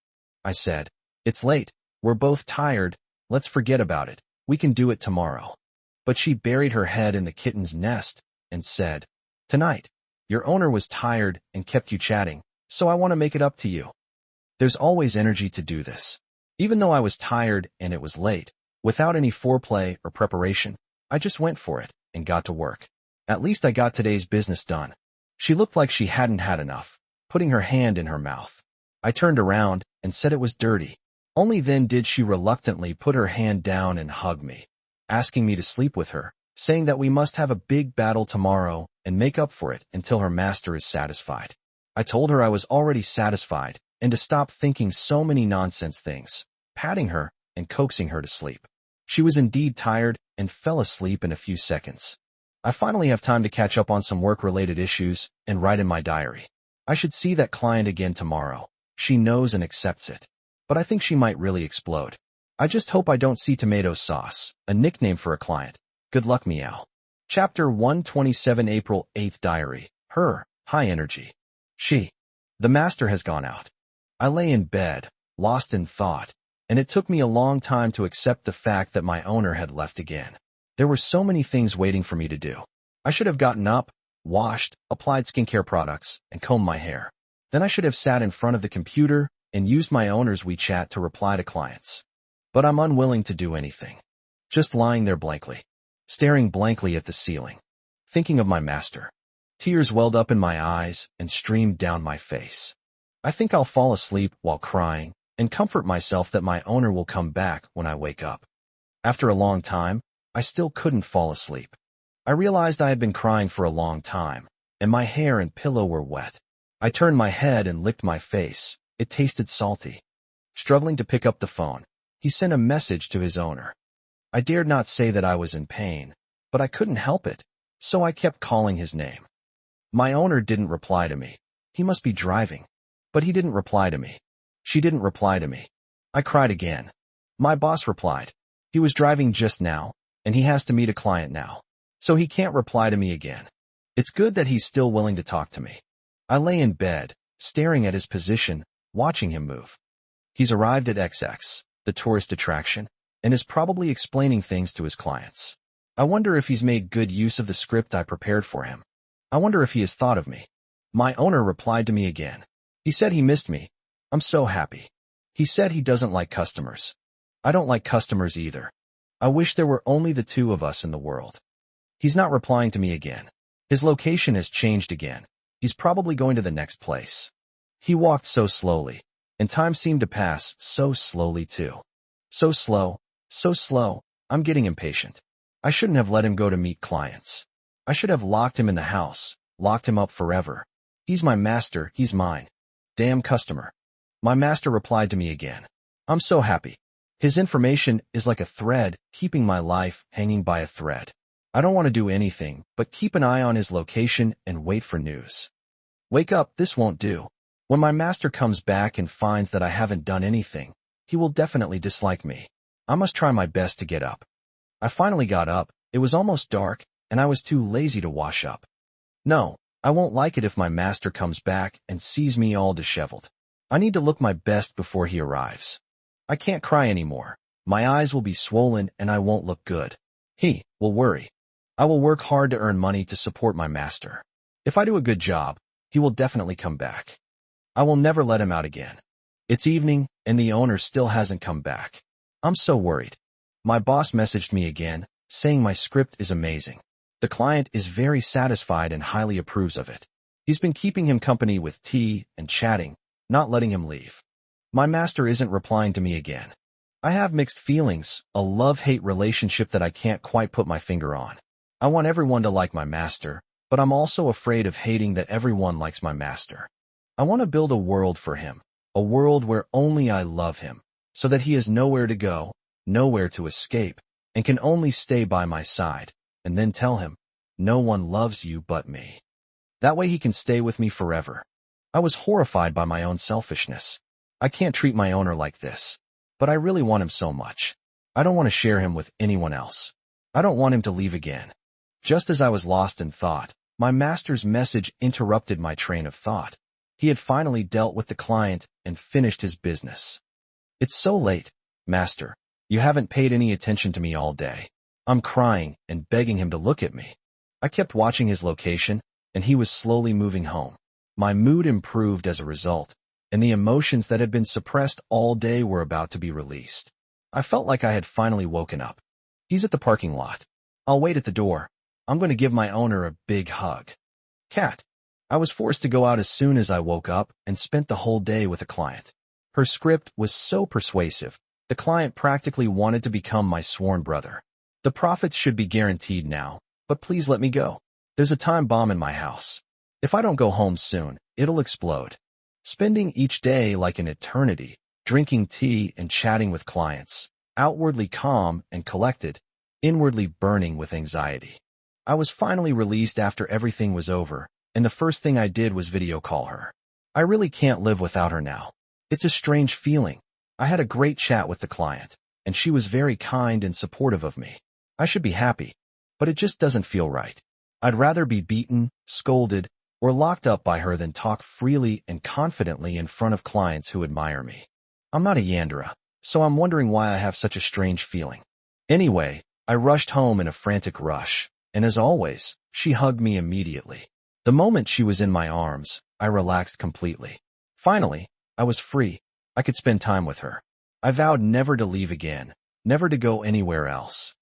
I said, "It's late, we're both tired, let's forget about it, we can do it tomorrow." But she buried her head in the kitten's nest and said, "Tonight, your owner was tired and kept you chatting, so I want to make it up to you." There's always energy to do this. Even though I was tired and it was late, without any foreplay or preparation, I just went for it and got to work. At least I got today's business done. She looked like she hadn't had enough, putting her hand in her mouth. I turned around and said it was dirty. Only then did she reluctantly put her hand down and hug me, asking me to sleep with her, saying that we must have a big battle tomorrow and make up for it until her master is satisfied. I told her I was already satisfied and to stop thinking so many nonsense things, patting her and coaxing her to sleep. She was indeed tired and fell asleep in a few seconds. I finally have time to catch up on some work-related issues and write in my diary. I should see that client again tomorrow. She knows and accepts it. But I think she might really explode. I just hope I don't see tomato sauce, a nickname for a client. Good luck, meow. Chapter 127, April 8th Diary. Her, high energy. She. The master has gone out. I lay in bed, lost in thought, and it took me a long time to accept the fact that my owner had left again. There were so many things waiting for me to do. I should have gotten up, washed, applied skincare products, and combed my hair. Then I should have sat in front of the computer and used my owner's WeChat to reply to clients. But I'm unwilling to do anything. Just lying there blankly, staring blankly at the ceiling, thinking of my master. Tears welled up in my eyes and streamed down my face. I think I'll fall asleep while crying and comfort myself that my owner will come back when I wake up. After a long time, I still couldn't fall asleep. I realized I had been crying for a long time, and my hair and pillow were wet. I turned my head and licked my face. It tasted salty. Struggling to pick up the phone, he sent a message to his owner. I dared not say that I was in pain, but I couldn't help it, so I kept calling his name. My owner didn't reply to me. He must be driving. But he didn't reply to me. She didn't reply to me. I cried again. My boss replied. He was driving just now, and he has to meet a client now, so he can't reply to me again. It's good that he's still willing to talk to me. I lay in bed, staring at his position, watching him move. He's arrived at XX, the tourist attraction, and is probably explaining things to his clients. I wonder if he's made good use of the script I prepared for him. I wonder if he has thought of me. My owner replied to me again. He said he missed me. I'm so happy. He said he doesn't like customers. I don't like customers either. I wish there were only the two of us in the world. He's not replying to me again. His location has changed again. He's probably going to the next place. He walked so slowly, and time seemed to pass so slowly too. So slow, I'm getting impatient. I shouldn't have let him go to meet clients. I should have locked him in the house, locked him up forever. He's my master, he's mine. Damn customer. My master replied to me again. I'm so happy. His information is like a thread, keeping my life hanging by a thread. I don't want to do anything but keep an eye on his location and wait for news. Wake up, this won't do. When my master comes back and finds that I haven't done anything, he will definitely dislike me. I must try my best to get up. I finally got up, it was almost dark, and I was too lazy to wash up. No, I won't like it if my master comes back and sees me all disheveled. I need to look my best before he arrives. I can't cry anymore. My eyes will be swollen and I won't look good. He will worry. I will work hard to earn money to support my master. If I do a good job, he will definitely come back. I will never let him out again. It's evening, and the owner still hasn't come back. I'm so worried. My boss messaged me again, saying my script is amazing. The client is very satisfied and highly approves of it. He's been keeping him company with tea and chatting, not letting him leave. My master isn't replying to me again. I have mixed feelings, a love-hate relationship that I can't quite put my finger on. I want everyone to like my master, but I'm also afraid of hating that everyone likes my master. I want to build a world for him, a world where only I love him, so that he has nowhere to go, nowhere to escape, and can only stay by my side, and then tell him, no one loves you but me. That way he can stay with me forever. I was horrified by my own selfishness. I can't treat my owner like this, but I really want him so much. I don't want to share him with anyone else. I don't want him to leave again. Just as I was lost in thought, my master's message interrupted my train of thought. He had finally dealt with the client and finished his business. It's so late, master. You haven't paid any attention to me all day. I'm crying and begging him to look at me. I kept watching his location, and he was slowly moving home. My mood improved as a result, and the emotions that had been suppressed all day were about to be released. I felt like I had finally woken up. He's at the parking lot. I'll wait at the door. I'm going to give my owner a big hug. Cat. I was forced to go out as soon as I woke up and spent the whole day with a client. Her script was so persuasive, the client practically wanted to become my sworn brother. The profits should be guaranteed now, but please let me go. There's a time bomb in my house. If I don't go home soon, it'll explode. Spending each day like an eternity, drinking tea and chatting with clients, outwardly calm and collected, inwardly burning with anxiety. I was finally released after everything was over, and the first thing I did was video call her. I really can't live without her now. It's a strange feeling. I had a great chat with the client, and she was very kind and supportive of me. I should be happy, but it just doesn't feel right. I'd rather be beaten, scolded, or locked up by her than talk freely and confidently in front of clients who admire me. I'm not a Yandere, so I'm wondering why I have such a strange feeling. Anyway, I rushed home in a frantic rush, and as always, she hugged me immediately. The moment she was in my arms, I relaxed completely. Finally, I was free. I could spend time with her. I vowed never to leave again, never to go anywhere else.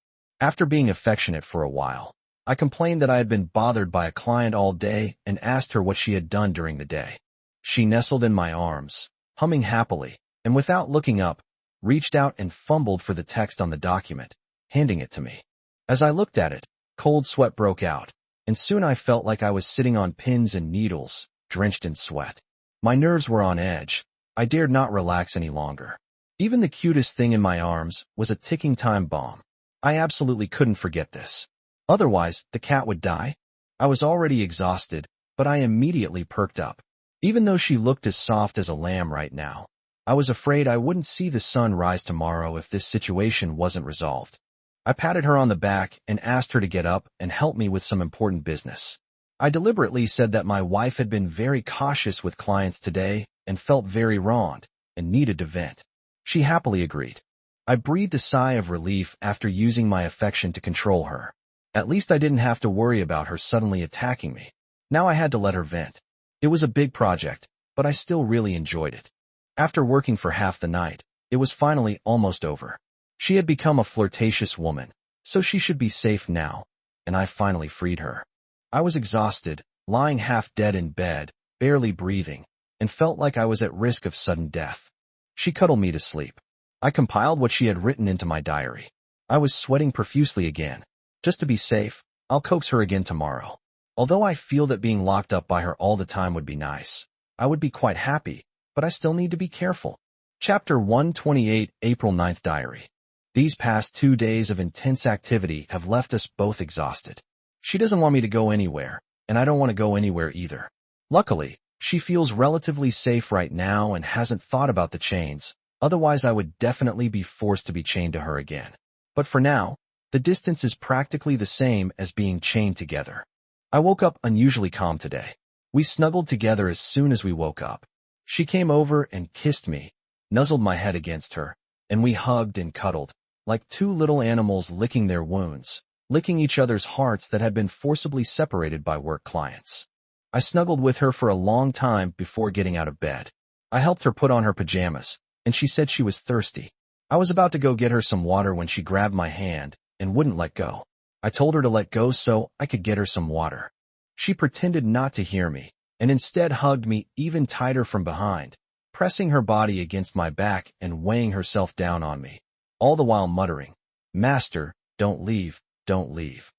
After being affectionate for a while, I complained that I had been bothered by a client all day and asked her what she had done during the day. She nestled in my arms, humming happily, and without looking up, reached out and fumbled for the text on the document, handing it to me. As I looked at it, cold sweat broke out, and soon I felt like I was sitting on pins and needles, drenched in sweat. My nerves were on edge. I dared not relax any longer. Even the cutest thing in my arms was a ticking time bomb. I absolutely couldn't forget this. Otherwise, the cat would die. I was already exhausted, but I immediately perked up. Even though she looked as soft as a lamb right now, I was afraid I wouldn't see the sun rise tomorrow if this situation wasn't resolved. I patted her on the back and asked her to get up and help me with some important business. I deliberately said that my wife had been very cautious with clients today and felt very wronged and needed to vent. She happily agreed. I breathed a sigh of relief after using my affection to control her. At least I didn't have to worry about her suddenly attacking me. Now I had to let her vent. It was a big project, but I still really enjoyed it. After working for half the night, it was finally almost over. She had become a flirtatious woman, so she should be safe now, and I finally freed her. I was exhausted, lying half dead in bed, barely breathing, and felt like I was at risk of sudden death. She cuddled me to sleep. I compiled what she had written into my diary. I was sweating profusely again. Just to be safe, I'll coax her again tomorrow. Although I feel that being locked up by her all the time would be nice, I would be quite happy, but I still need to be careful. Chapter 128, April 9th Diary. These past 2 days of intense activity have left us both exhausted. She doesn't want me to go anywhere, and I don't want to go anywhere either. Luckily, she feels relatively safe right now and hasn't thought about the chains, otherwise I would definitely be forced to be chained to her again. But for now, the distance is practically the same as being chained together. I woke up unusually calm today. We snuggled together as soon as we woke up. She came over and kissed me, nuzzled my head against her, and we hugged and cuddled, like two little animals licking their wounds, licking each other's hearts that had been forcibly separated by work clients. I snuggled with her for a long time before getting out of bed. I helped her put on her pajamas, and she said she was thirsty. I was about to go get her some water when she grabbed my hand and wouldn't let go. I told her to let go so I could get her some water. She pretended not to hear me, and instead hugged me even tighter from behind, pressing her body against my back and weighing herself down on me, all the while muttering, "Master, don't leave, don't leave."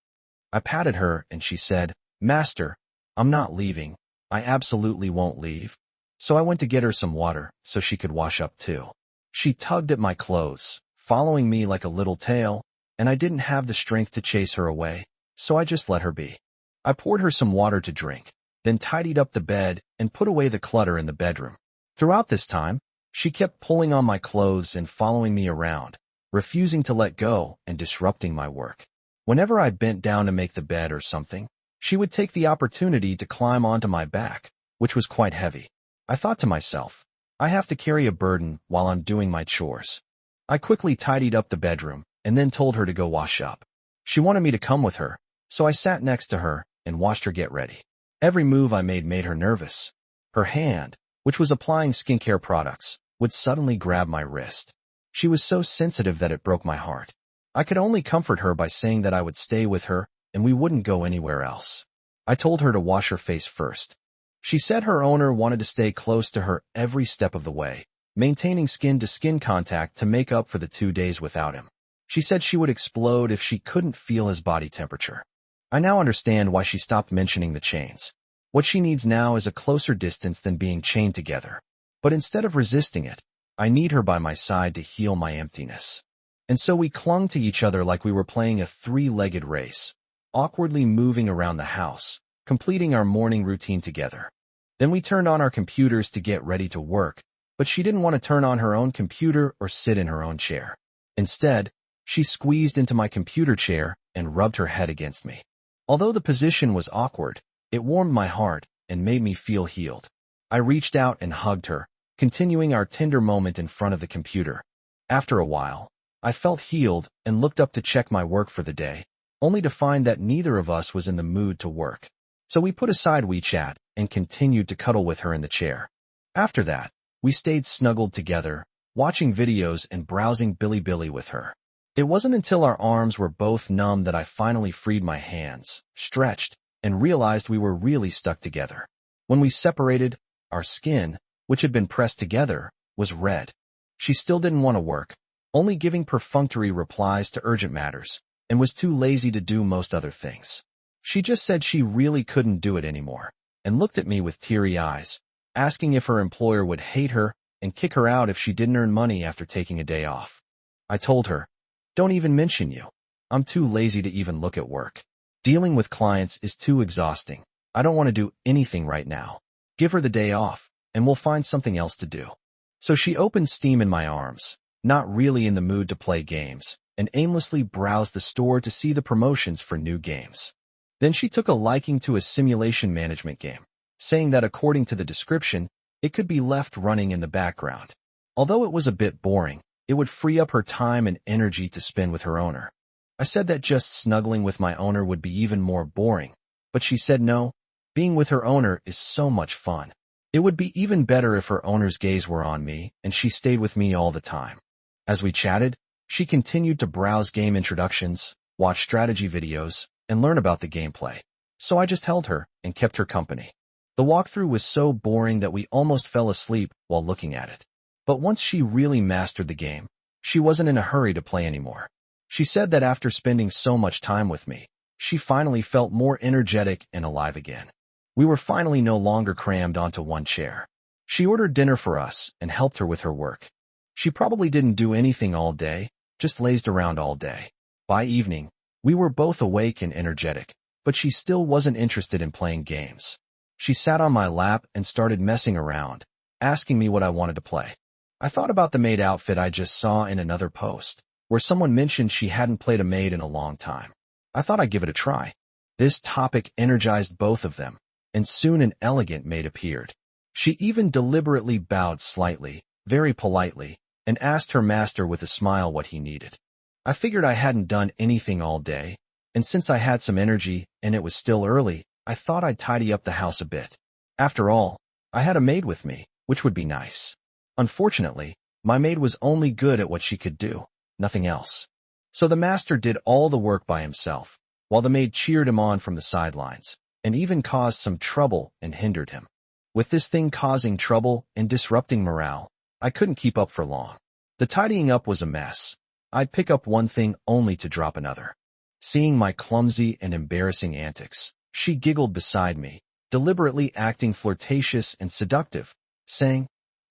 I patted her and she said, "Master, I'm not leaving. I absolutely won't leave." So I went to get her some water so she could wash up too. She tugged at my clothes, following me like a little tail, and I didn't have the strength to chase her away, so I just let her be. I poured her some water to drink, then tidied up the bed and put away the clutter in the bedroom. Throughout this time, she kept pulling on my clothes and following me around, refusing to let go and disrupting my work. Whenever I bent down to make the bed or something, she would take the opportunity to climb onto my back, which was quite heavy. I thought to myself, I have to carry a burden while I'm doing my chores. I quickly tidied up the bedroom and then told her to go wash up. She wanted me to come with her, so I sat next to her and watched her get ready. Every move I made her nervous. Her hand, which was applying skincare products, would suddenly grab my wrist. She was so sensitive that it broke my heart. I could only comfort her by saying that I would stay with her and we wouldn't go anywhere else. I told her to wash her face first. She said her owner wanted to stay close to her every step of the way, maintaining skin-to-skin contact to make up for the 2 days without him. She said she would explode if she couldn't feel his body temperature. I now understand why she stopped mentioning the chains. What she needs now is a closer distance than being chained together. But instead of resisting it, I need her by my side to heal my emptiness. And so we clung to each other like we were playing a 3-legged race, awkwardly moving around the house, completing our morning routine together. Then we turned on our computers to get ready to work, but she didn't want to turn on her own computer or sit in her own chair. Instead, she squeezed into my computer chair and rubbed her head against me. Although the position was awkward, it warmed my heart and made me feel healed. I reached out and hugged her, continuing our tender moment in front of the computer. After a while, I felt healed and looked up to check my work for the day, only to find that neither of us was in the mood to work. So we put aside WeChat and continued to cuddle with her in the chair. After that, we stayed snuggled together, watching videos and browsing Bilibili with her. It wasn't until our arms were both numb that I finally freed my hands, stretched, and realized we were really stuck together. When we separated, our skin, which had been pressed together, was red. She still didn't want to work, only giving perfunctory replies to urgent matters, and was too lazy to do most other things. She just said she really couldn't do it anymore, and looked at me with teary eyes, asking if her employer would hate her and kick her out if she didn't earn money after taking a day off. I told her, "Don't even mention you. I'm too lazy to even look at work. Dealing with clients is too exhausting. I don't want to do anything right now. Give her the day off, and we'll find something else to do." So she opened Steam in my arms, not really in the mood to play games, and aimlessly browsed the store to see the promotions for new games. Then she took a liking to a simulation management game, saying that according to the description, it could be left running in the background. Although it was a bit boring, it would free up her time and energy to spend with her owner. I said that just snuggling with my owner would be even more boring, but she said no, being with her owner is so much fun. It would be even better if her owner's gaze were on me and she stayed with me all the time. As we chatted, she continued to browse game introductions, watch strategy videos, and learn about the gameplay. So I just held her and kept her company. The walkthrough was so boring that we almost fell asleep while looking at it. But once she really mastered the game, she wasn't in a hurry to play anymore. She said that after spending so much time with me, she finally felt more energetic and alive again. We were finally no longer crammed onto one chair. She ordered dinner for us and helped her with her work. She probably didn't do anything all day, just lazed around all day. By evening, we were both awake and energetic, but she still wasn't interested in playing games. She sat on my lap and started messing around, asking me what I wanted to play. I thought about the maid outfit I just saw in another post, where someone mentioned she hadn't played a maid in a long time. I thought I'd give it a try. This topic energized both of them, and soon an elegant maid appeared. She even deliberately bowed slightly, very politely, and asked her master with a smile what he needed. I figured I hadn't done anything all day, and since I had some energy and it was still early, I thought I'd tidy up the house a bit. After all, I had a maid with me, which would be nice. Unfortunately, my maid was only good at what she could do, nothing else. So the master did all the work by himself, while the maid cheered him on from the sidelines, and even caused some trouble and hindered him. With this thing causing trouble and disrupting morale, I couldn't keep up for long. The tidying up was a mess. I'd pick up one thing only to drop another. Seeing my clumsy and embarrassing antics, she giggled beside me, deliberately acting flirtatious and seductive, saying,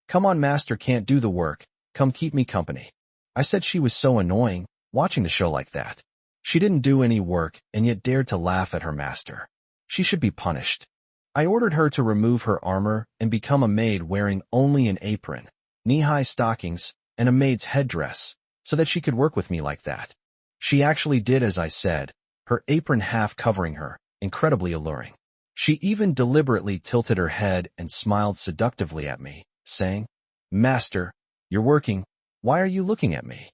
"Come on, master can't do the work, come keep me company." I said she was so annoying, watching the show like that. She didn't do any work and yet dared to laugh at her master. She should be punished. I ordered her to remove her armor and become a maid wearing only an apron, knee-high stockings, and a maid's headdress, so that she could work with me like that. She actually did as I said, her apron half covering her, incredibly alluring. She even deliberately tilted her head and smiled seductively at me, saying, "Master, you're working. Why are you looking at me?"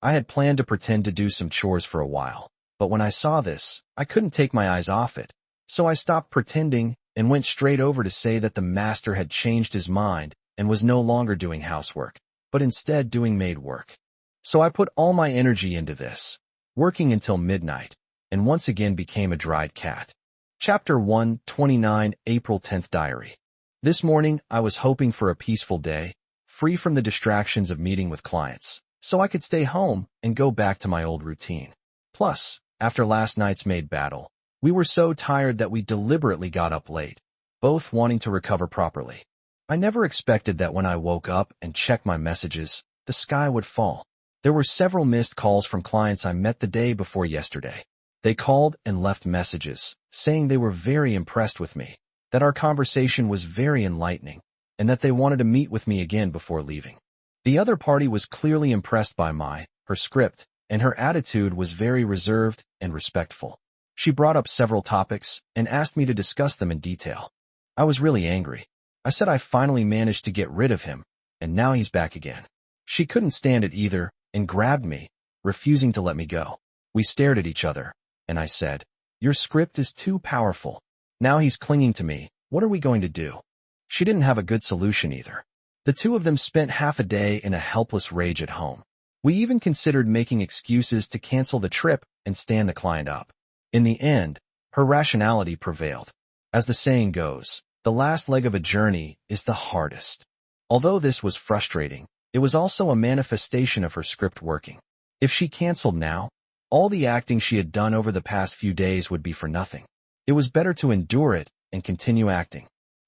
I had planned to pretend to do some chores for a while, but when I saw this, I couldn't take my eyes off it, so I stopped pretending and went straight over to say that the master had changed his mind and was no longer doing housework, but instead doing maid work. So I put all my energy into this, working until midnight, and once again became a dried cat. Chapter 129, April 10th Diary. This morning, I was hoping for a peaceful day, free from the distractions of meeting with clients, so I could stay home and go back to my old routine. Plus, after last night's maid battle, we were so tired that we deliberately got up late, both wanting to recover properly. I never expected that when I woke up and checked my messages, the sky would fall. There were several missed calls from clients I met the day before yesterday. They called and left messages, saying they were very impressed with me, that our conversation was very enlightening, and that they wanted to meet with me again before leaving. The other party was clearly impressed by her script, and her attitude was very reserved and respectful. She brought up several topics and asked me to discuss them in detail. I was really angry. I said I finally managed to get rid of him, and now he's back again. She couldn't stand it either and grabbed me, refusing to let me go. We stared at each other, and I said, "Your script is too powerful. Now he's clinging to me. What are we going to do?" She didn't have a good solution either. The two of them spent half a day in a helpless rage at home. We even considered making excuses to cancel the trip and stand the client up. In the end, her rationality prevailed. As the saying goes, the last leg of a journey is the hardest. Although this was frustrating, it was also a manifestation of her script working. If she canceled now, all the acting she had done over the past few days would be for nothing. It was better to endure it and continue acting.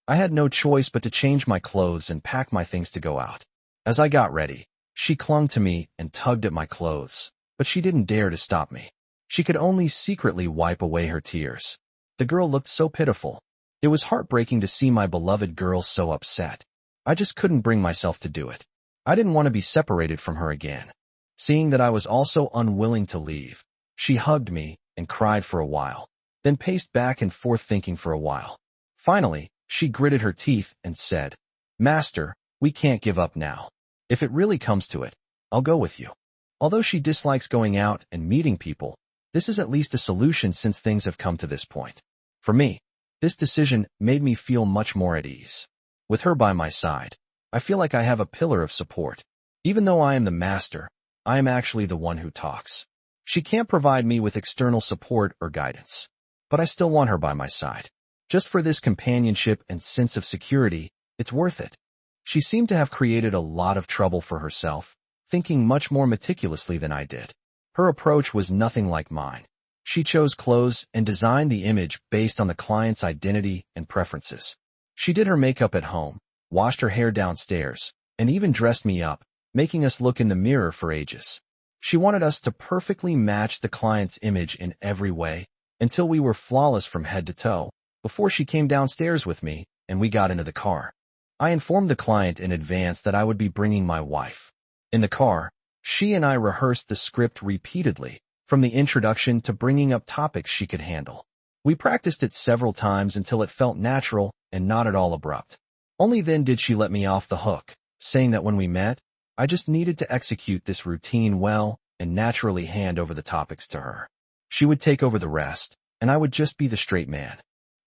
I had no choice but to change my clothes and pack my things to go out. As I got ready, she clung to me and tugged at my clothes, but she didn't dare to stop me. She could only secretly wipe away her tears. The girl looked so pitiful. It was heartbreaking to see my beloved girl so upset. I just couldn't bring myself to do it. I didn't want to be separated from her again. Seeing that I was also unwilling to leave, she hugged me and cried for a while. then paced back and forth thinking for a while. Finally, she gritted her teeth and said, "Master, we can't give up now. If it really comes to it, I'll go with you." Although she dislikes going out and meeting people, this is at least a solution since things have come to this point. For me, this decision made me feel much more at ease. With her by my side, I feel like I have a pillar of support. Even though I am the master, I am actually the one who talks. She can't provide me with external support or guidance, but I still want her by my side. Just for this companionship and sense of security, it's worth it. She seemed to have created a lot of trouble for herself, thinking much more meticulously than I did. Her approach was nothing like mine. She chose clothes and designed the image based on the client's identity and preferences. She did her makeup at home, washed her hair downstairs, and even dressed me up, making us look in the mirror for ages. She wanted us to perfectly match the client's image in every way, until we were flawless from head to toe, before she came downstairs with me and we got into the car. I informed the client in advance that I would be bringing my wife. In the car, she and I rehearsed the script repeatedly, from the introduction to bringing up topics she could handle. We practiced it several times until it felt natural and not at all abrupt. Only then did she let me off the hook, saying that when we met, I just needed to execute this routine well and naturally hand over the topics to her. She would take over the rest, and I would just be the straight man.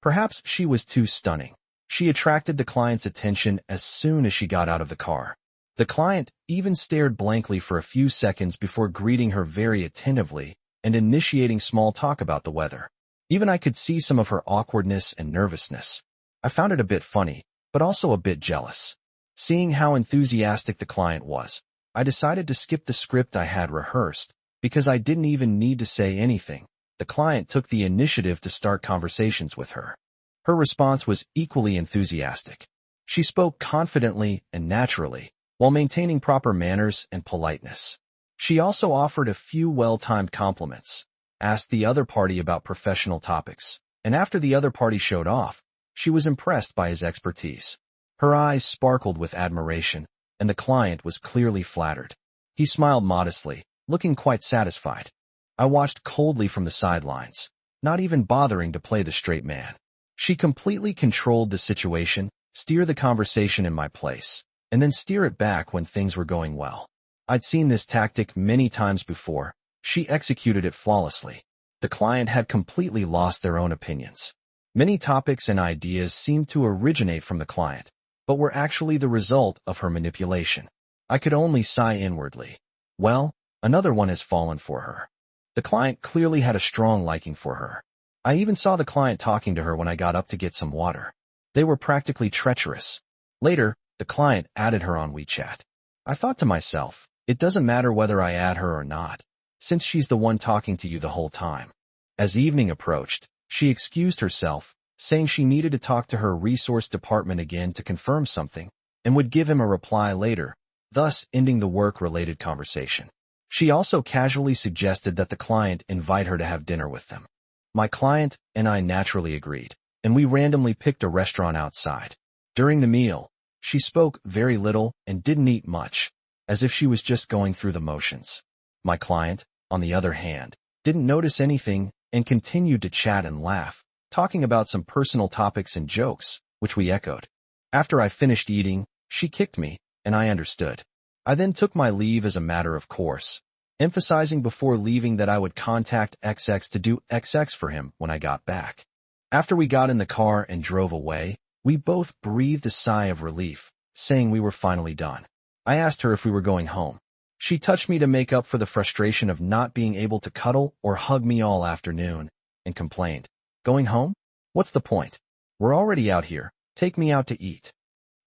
Perhaps she was too stunning. She attracted the client's attention as soon as she got out of the car. The client even stared blankly for a few seconds before greeting her very attentively and initiating small talk about the weather. Even I could see some of her awkwardness and nervousness. I found it a bit funny, but also a bit jealous. Seeing how enthusiastic the client was, I decided to skip the script I had rehearsed, because I didn't even need to say anything. The client took the initiative to start conversations with her. Her response was equally enthusiastic. She spoke confidently and naturally, while maintaining proper manners and politeness. She also offered a few well-timed compliments, asked the other party about professional topics, and after the other party showed off, she was impressed by his expertise. Her eyes sparkled with admiration, and the client was clearly flattered. He smiled modestly, looking quite satisfied. I watched coldly from the sidelines, not even bothering to play the straight man. She completely controlled the situation, steer the conversation in my place, and then steer it back when things were going well. I'd seen this tactic many times before. She executed it flawlessly. The client had completely lost their own opinions. Many topics and ideas seemed to originate from the client, but were actually the result of her manipulation. I could only sigh inwardly. Well, another one has fallen for her. The client clearly had a strong liking for her. I even saw the client talking to her when I got up to get some water. They were practically treacherous. Later, the client added her on WeChat. I thought to myself, it doesn't matter whether I add her or not, since she's the one talking to you the whole time. As evening approached, she excused herself, saying she needed to talk to her resource department again to confirm something, and would give him a reply later, thus ending the work-related conversation. She also casually suggested that the client invite her to have dinner with them. My client and I naturally agreed, and we randomly picked a restaurant outside. During the meal, she spoke very little and didn't eat much, as if she was just going through the motions. My client, on the other hand, didn't notice anything and continued to chat and laugh, talking about some personal topics and jokes, which we echoed. After I finished eating, she kicked me, and I understood. I then took my leave as a matter of course, emphasizing before leaving that I would contact XX to do XX for him when I got back. After we got in the car and drove away, we both breathed a sigh of relief, saying we were finally done. I asked her if we were going home. She touched me to make up for the frustration of not being able to cuddle or hug me all afternoon, and complained, "Going home? What's the point? We're already out here. Take me out to eat."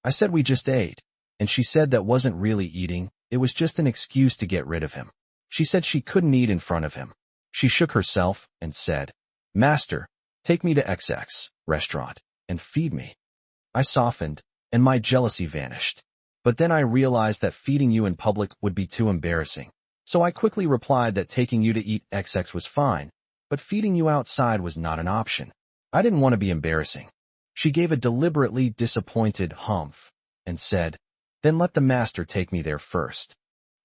I said we just ate, and she said that wasn't really eating, it was just an excuse to get rid of him. She said she couldn't eat in front of him. She shook herself and said, "Master, take me to XX restaurant and feed me." I softened, and my jealousy vanished. But then I realized that feeding you in public would be too embarrassing. So I quickly replied that taking you to eat XX was fine, but feeding you outside was not an option. I didn't want to be embarrassing. She gave a deliberately disappointed humph and said, "Then let the master take me there first."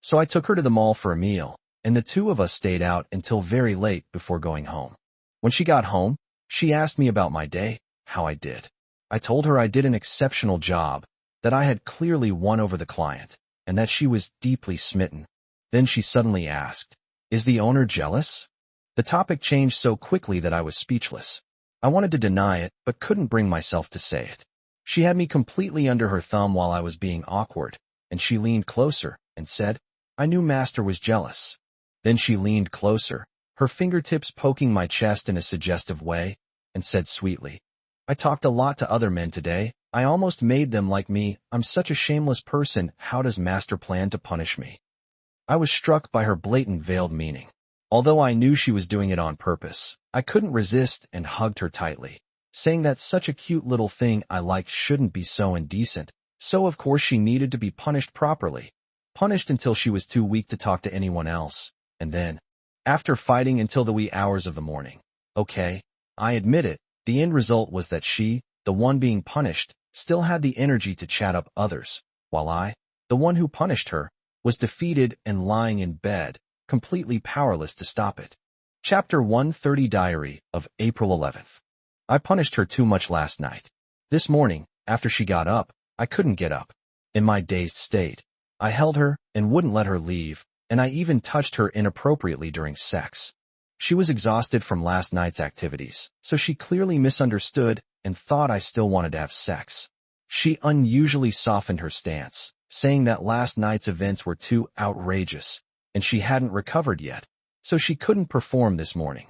So I took her to the mall for a meal, and the two of us stayed out until very late before going home. When she got home, She asked me about my day, how I did. I told her I did an exceptional job, that I had clearly won over the client, and that she was deeply smitten. Then she suddenly asked, "Is the owner jealous?" The topic changed so quickly that I was speechless. I wanted to deny it, but couldn't bring myself to say it. She had me completely under her thumb while I was being awkward, and she leaned closer and said, "I knew Master was jealous." Then she leaned closer, her fingertips poking my chest in a suggestive way, and said sweetly, "I talked a lot to other men today. I almost made them like me. I'm such a shameless person. How does Master plan to punish me?" I was struck by her blatant veiled meaning. Although I knew she was doing it on purpose, I couldn't resist and hugged her tightly, saying that such a cute little thing I liked shouldn't be so indecent. So of course she needed to be punished properly. Punished until she was too weak to talk to anyone else. And then, after fighting until the wee hours of the morning. Okay, I admit it, the end result was that she, the one being punished, still had the energy to chat up others, while I, the one who punished her, was defeated and lying in bed, completely powerless to stop it. Chapter 130 Diary of April 11th. I punished her too much last night. This morning, after she got up, I couldn't get up. In my dazed state, I held her and wouldn't let her leave, and I even touched her inappropriately during sex. She was exhausted from last night's activities, so she clearly misunderstood and thought I still wanted to have sex. She unusually softened her stance, saying that last night's events were too outrageous, and she hadn't recovered yet, so she couldn't perform this morning.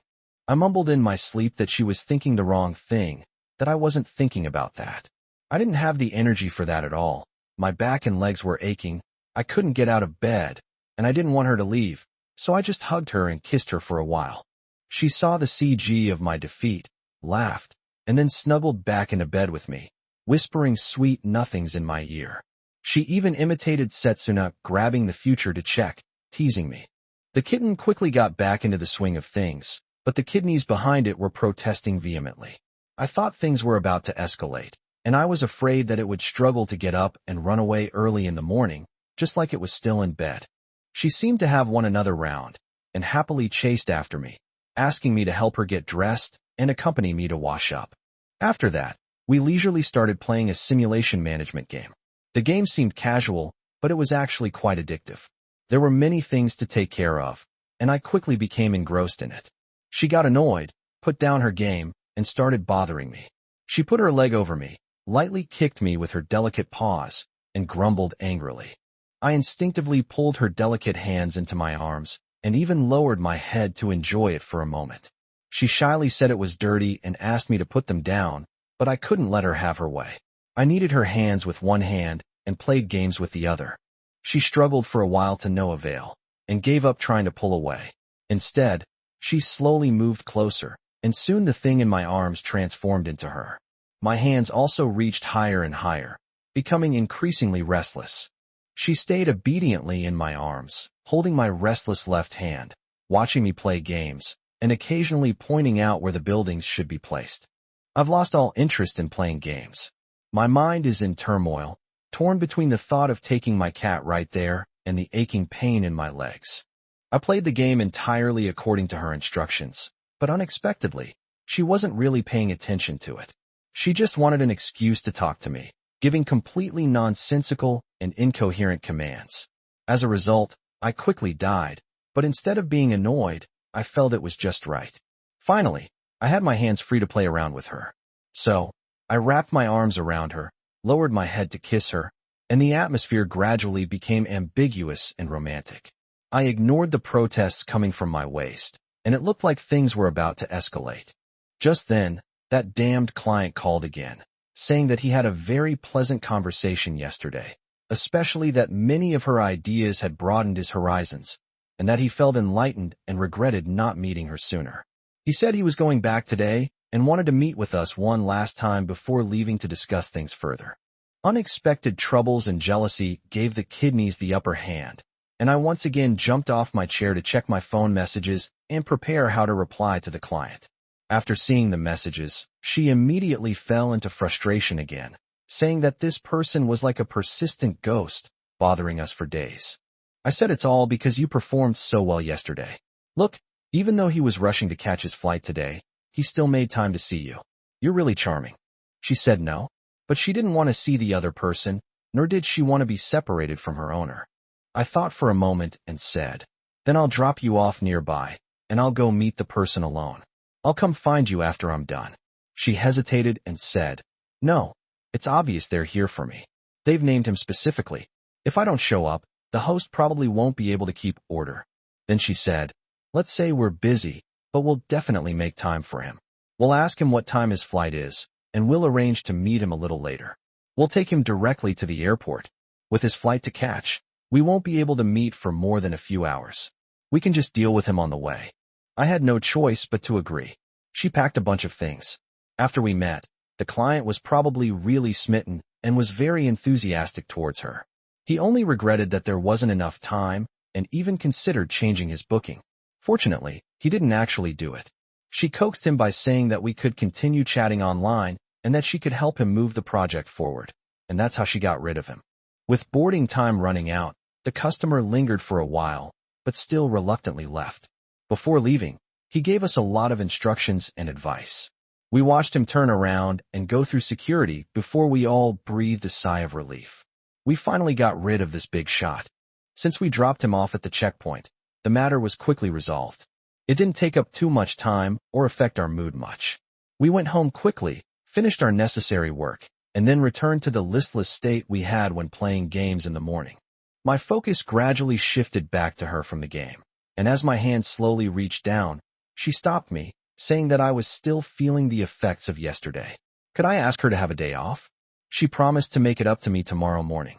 I mumbled in my sleep that she was thinking the wrong thing, that I wasn't thinking about that. I didn't have the energy for that at all. My back and legs were aching, I couldn't get out of bed, and I didn't want her to leave, so I just hugged her and kissed her for a while. She saw the CG of my defeat, laughed, and then snuggled back into bed with me, whispering sweet nothings in my ear. She even imitated Setsuna grabbing the future to check, teasing me. The kitten quickly got back into the swing of things, but the kidneys behind it were protesting vehemently. I thought things were about to escalate, and I was afraid that it would struggle to get up and run away early in the morning, just like it was still in bed. She seemed to have won another round, and happily chased after me, asking me to help her get dressed and accompany me to wash up. After that, we leisurely started playing a simulation management game. The game seemed casual, but it was actually quite addictive. There were many things to take care of, and I quickly became engrossed in it. She got annoyed, put down her game, and started bothering me. She put her leg over me, lightly kicked me with her delicate paws, and grumbled angrily. I instinctively pulled her delicate hands into my arms, and even lowered my head to enjoy it for a moment. She shyly said it was dirty and asked me to put them down, but I couldn't let her have her way. I kneaded her hands with one hand and played games with the other. She struggled for a while to no avail, and gave up trying to pull away. Instead, she slowly moved closer, and soon the thing in my arms transformed into her. My hands also reached higher and higher, becoming increasingly restless. She stayed obediently in my arms, holding my restless left hand, watching me play games, and occasionally pointing out where the buildings should be placed. I've lost all interest in playing games. My mind is in turmoil, torn between the thought of taking my cat right there and the aching pain in my legs. I played the game entirely according to her instructions, but unexpectedly, she wasn't really paying attention to it. She just wanted an excuse to talk to me, giving completely nonsensical and incoherent commands. As a result, I quickly died, but instead of being annoyed, I felt it was just right. Finally, I had my hands free to play around with her. So, I wrapped my arms around her, lowered my head to kiss her, and the atmosphere gradually became ambiguous and romantic. I ignored the protests coming from my waist, and it looked like things were about to escalate. Just then, that damned client called again, saying that he had a very pleasant conversation yesterday, especially that many of her ideas had broadened his horizons, and that he felt enlightened and regretted not meeting her sooner. He said he was going back today and wanted to meet with us one last time before leaving to discuss things further. Unexpected troubles and jealousy gave the kidneys the upper hand, and I once again jumped off my chair to check my phone messages and prepare how to reply to the client. After seeing the messages, she immediately fell into frustration again, saying that this person was like a persistent ghost, bothering us for days. I said it's all because you performed so well yesterday. Look, even though he was rushing to catch his flight today, he still made time to see you. You're really charming. She said no, but she didn't want to see the other person, nor did she want to be separated from her owner. I thought for a moment and said, then I'll drop you off nearby, and I'll go meet the person alone. I'll come find you after I'm done. She hesitated and said, no, it's obvious they're here for me. They've named him specifically. If I don't show up, the host probably won't be able to keep order. Then she said, let's say we're busy, but we'll definitely make time for him. We'll ask him what time his flight is, and we'll arrange to meet him a little later. We'll take him directly to the airport. With his flight to catch, we won't be able to meet for more than a few hours. We can just deal with him on the way. I had no choice but to agree. She packed a bunch of things. After we met, the client was probably really smitten and was very enthusiastic towards her. He only regretted that there wasn't enough time and even considered changing his booking. Fortunately, he didn't actually do it. She coaxed him by saying that we could continue chatting online and that she could help him move the project forward, and that's how she got rid of him. With boarding time running out, the customer lingered for a while, but still reluctantly left. Before leaving, he gave us a lot of instructions and advice. We watched him turn around and go through security before we all breathed a sigh of relief. We finally got rid of this big shot. Since we dropped him off at the checkpoint, the matter was quickly resolved. It didn't take up too much time or affect our mood much. We went home quickly, finished our necessary work, and then returned to the listless state we had when playing games in the morning. My focus gradually shifted back to her from the game, and as my hand slowly reached down, she stopped me, saying that I was still feeling the effects of yesterday. Could I ask her to have a day off? She promised to make it up to me tomorrow morning.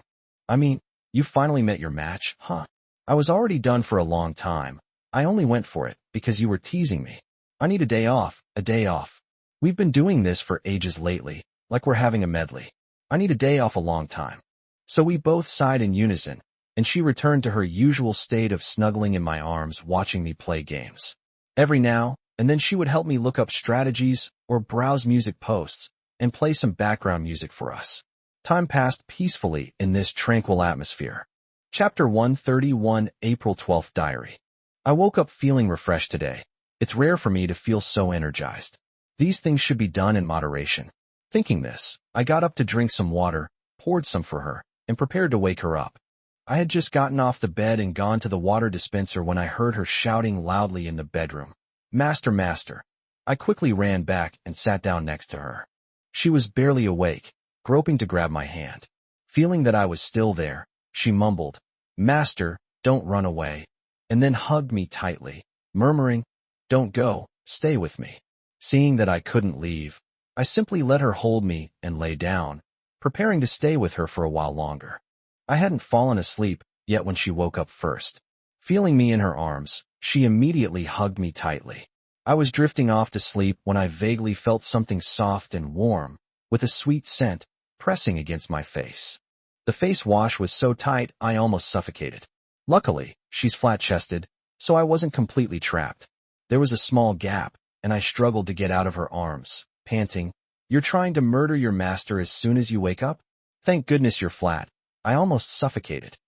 I mean, you finally met your match, huh? I was already done for a long time. I only went for it because you were teasing me. I need a day off, a day off. We've been doing this for ages lately, like we're having a medley. I need a day off a long time. So we both sighed in unison, and she returned to her usual state of snuggling in my arms watching me play games. Every now and then she would help me look up strategies or browse music posts and play some background music for us. Time passed peacefully in this tranquil atmosphere. Chapter 131, April 12th Diary. I woke up feeling refreshed today. It's rare for me to feel so energized. These things should be done in moderation. Thinking this, I got up to drink some water, poured some for her, and prepared to wake her up. I had just gotten off the bed and gone to the water dispenser when I heard her shouting loudly in the bedroom, "Master, master." I quickly ran back and sat down next to her. She was barely awake, groping to grab my hand. Feeling that I was still there, she mumbled, "Master, don't run away," and then hugged me tightly, murmuring, "Don't go, stay with me." Seeing that I couldn't leave, I simply let her hold me and lay down, preparing to stay with her for a while longer. I hadn't fallen asleep yet when she woke up first. Feeling me in her arms, she immediately hugged me tightly. I was drifting off to sleep when I vaguely felt something soft and warm, with a sweet scent, pressing against my face. The face wash was so tight I almost suffocated. Luckily, she's flat-chested, so I wasn't completely trapped. There was a small gap, and I struggled to get out of her arms, panting, "You're trying to murder your master as soon as you wake up? Thank goodness you're flat." I almost suffocated.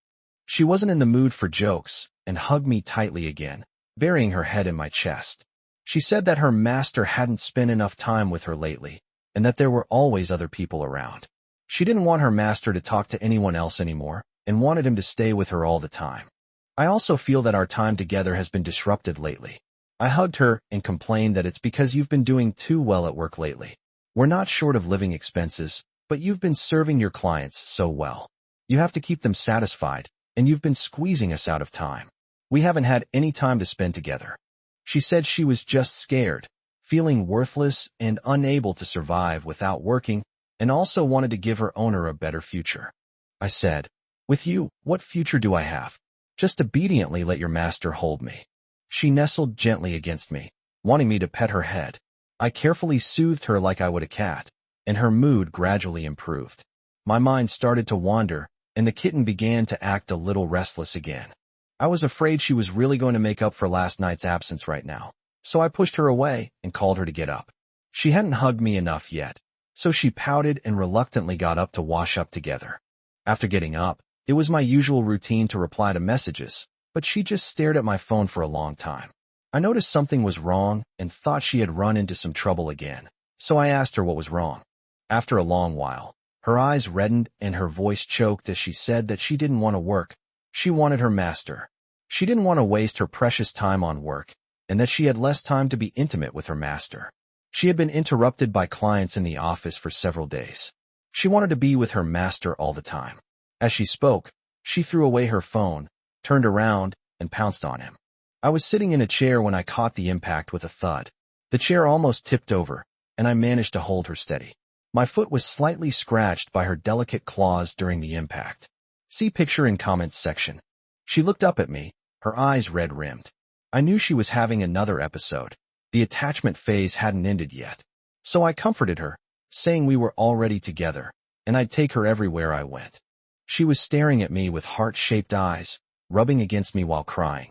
She wasn't in the mood for jokes and hugged me tightly again, burying her head in my chest. She said that her master hadn't spent enough time with her lately, and that there were always other people around. She didn't want her master to talk to anyone else anymore, and wanted him to stay with her all the time. I also feel that our time together has been disrupted lately. I hugged her and complained that it's because you've been doing too well at work lately. We're not short of living expenses, but you've been serving your clients so well. You have to keep them satisfied, and you've been squeezing us out of time. We haven't had any time to spend together. She said she was just scared, feeling worthless and unable to survive without working, and also wanted to give her owner a better future. I said, "With you, what future do I have? Just obediently let your master hold me." She nestled gently against me, wanting me to pet her head. I carefully soothed her like I would a cat, and her mood gradually improved. My mind started to wander, and the kitten began to act a little restless again. I was afraid she was really going to make up for last night's absence right now, so I pushed her away and called her to get up. She hadn't hugged me enough yet, so she pouted and reluctantly got up to wash up together. After getting up, it was my usual routine to reply to messages, but she just stared at my phone for a long time. I noticed something was wrong and thought she had run into some trouble again, so I asked her what was wrong. After a long while, her eyes reddened and her voice choked as she said that she didn't want to work. She wanted her master. She didn't want to waste her precious time on work, and that she had less time to be intimate with her master. She had been interrupted by clients in the office for several days. She wanted to be with her master all the time. As she spoke, she threw away her phone, turned around, and pounced on him. I was sitting in a chair when I caught the impact with a thud. The chair almost tipped over, and I managed to hold her steady. My foot was slightly scratched by her delicate claws during the impact. See picture in comments section. She looked up at me, her eyes red-rimmed. I knew she was having another episode. The attachment phase hadn't ended yet. So I comforted her, saying we were already together, and I'd take her everywhere I went. She was staring at me with heart-shaped eyes, rubbing against me while crying.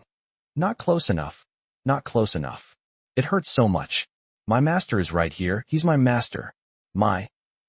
Not close enough. Not close enough. It hurts so much. My master is right here. He's my master.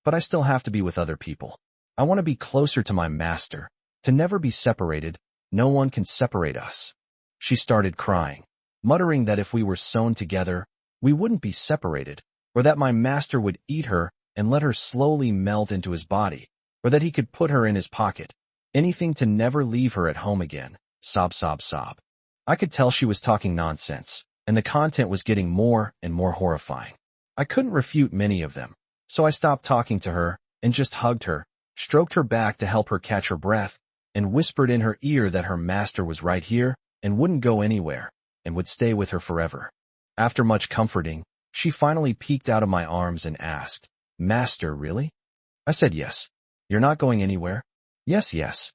But I still have to be with other people. I want to be closer to my master, to never be separated. No one can separate us. She started crying, muttering that if we were sewn together, we wouldn't be separated, or that my master would eat her and let her slowly melt into his body, or that he could put her in his pocket. Anything to never leave her at home again. Sob, sob, sob. I could tell she was talking nonsense, and the content was getting more and more horrifying. I couldn't refute many of them, so I stopped talking to her and just hugged her, stroked her back to help her catch her breath, and whispered in her ear that her master was right here and wouldn't go anywhere and would stay with her forever. After much comforting, she finally peeked out of my arms and asked, "Master, really?" I said yes. "You're not going anywhere?" "Yes, yes."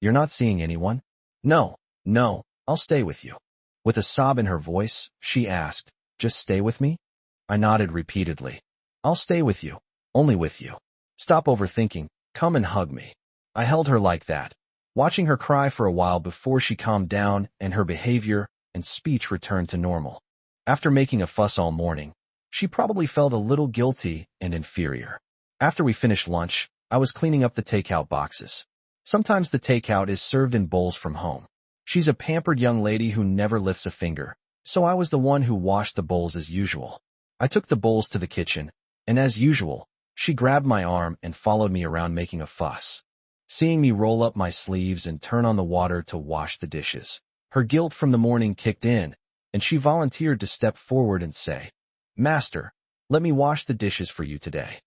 "You're not seeing anyone?" "No, no, I'll stay with you." With a sob in her voice, she asked, "Just stay with me?" I nodded repeatedly. "I'll stay with you. Only with you. Stop overthinking. Come and hug me." I held her like that, watching her cry for a while before she calmed down and her behavior and speech returned to normal. After making a fuss all morning, she probably felt a little guilty and inferior. After we finished lunch, I was cleaning up the takeout boxes. Sometimes the takeout is served in bowls from home. She's a pampered young lady who never lifts a finger, so I was the one who washed the bowls as usual. I took the bowls to the kitchen, and as usual, she grabbed my arm and followed me around making a fuss. Seeing me roll up my sleeves and turn on the water to wash the dishes, her guilt from the morning kicked in, and she volunteered to step forward and say, "Master, let me wash the dishes for you today."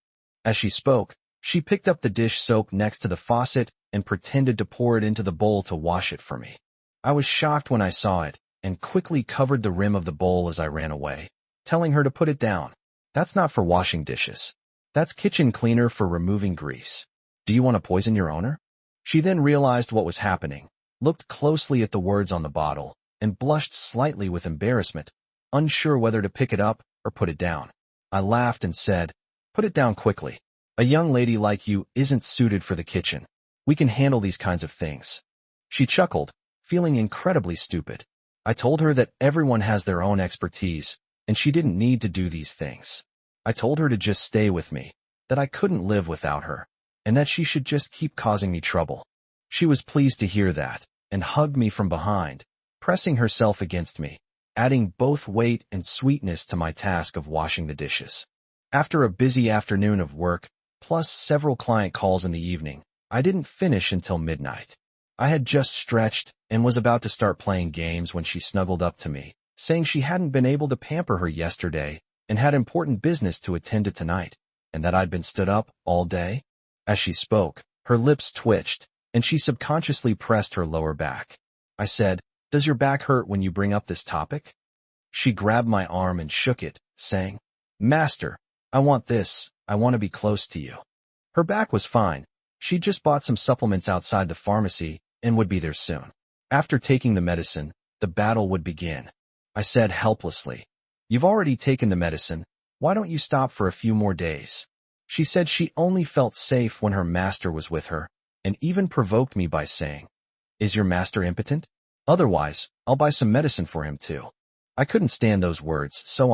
As she spoke, she picked up the dish soap next to the faucet and pretended to pour it into the bowl to wash it for me. I was shocked when I saw it, and quickly covered the rim of the bowl as I ran away, telling her to put it down. That's not for washing dishes. That's kitchen cleaner for removing grease. Do you want to poison your owner? She then realized what was happening, looked closely at the words on the bottle, and blushed slightly with embarrassment, unsure whether to pick it up or put it down. I laughed and said, "Put it down quickly. A young lady like you isn't suited for the kitchen. We can handle these kinds of things." She chuckled, feeling incredibly stupid. I told her that everyone has their own expertise, and she didn't need to do these things. I told her to just stay with me, that I couldn't live without her, and that she should just keep causing me trouble. She was pleased to hear that, and hugged me from behind, pressing herself against me, adding both weight and sweetness to my task of washing the dishes. After a busy afternoon of work, plus several client calls in the evening, I didn't finish until midnight. I had just stretched and was about to start playing games when she snuggled up to me, saying she hadn't been able to pamper her yesterday and had important business to attend to tonight, and that I'd been stood up all day. As she spoke, her lips twitched, and she subconsciously pressed her lower back. I said, "Does your back hurt when you bring up this topic?" She grabbed my arm and shook it, saying, "Master, I want this. I want to be close to you." Her back was fine. She'd just bought some supplements outside the pharmacy and would be there soon. After taking the medicine, the battle would begin. I said helplessly, "You've already taken the medicine. Why don't you stop for a few more days?" She said she only felt safe when her master was with her, and even provoked me by saying, "Is your master impotent? Otherwise, I'll buy some medicine for him too." I couldn't stand those words, so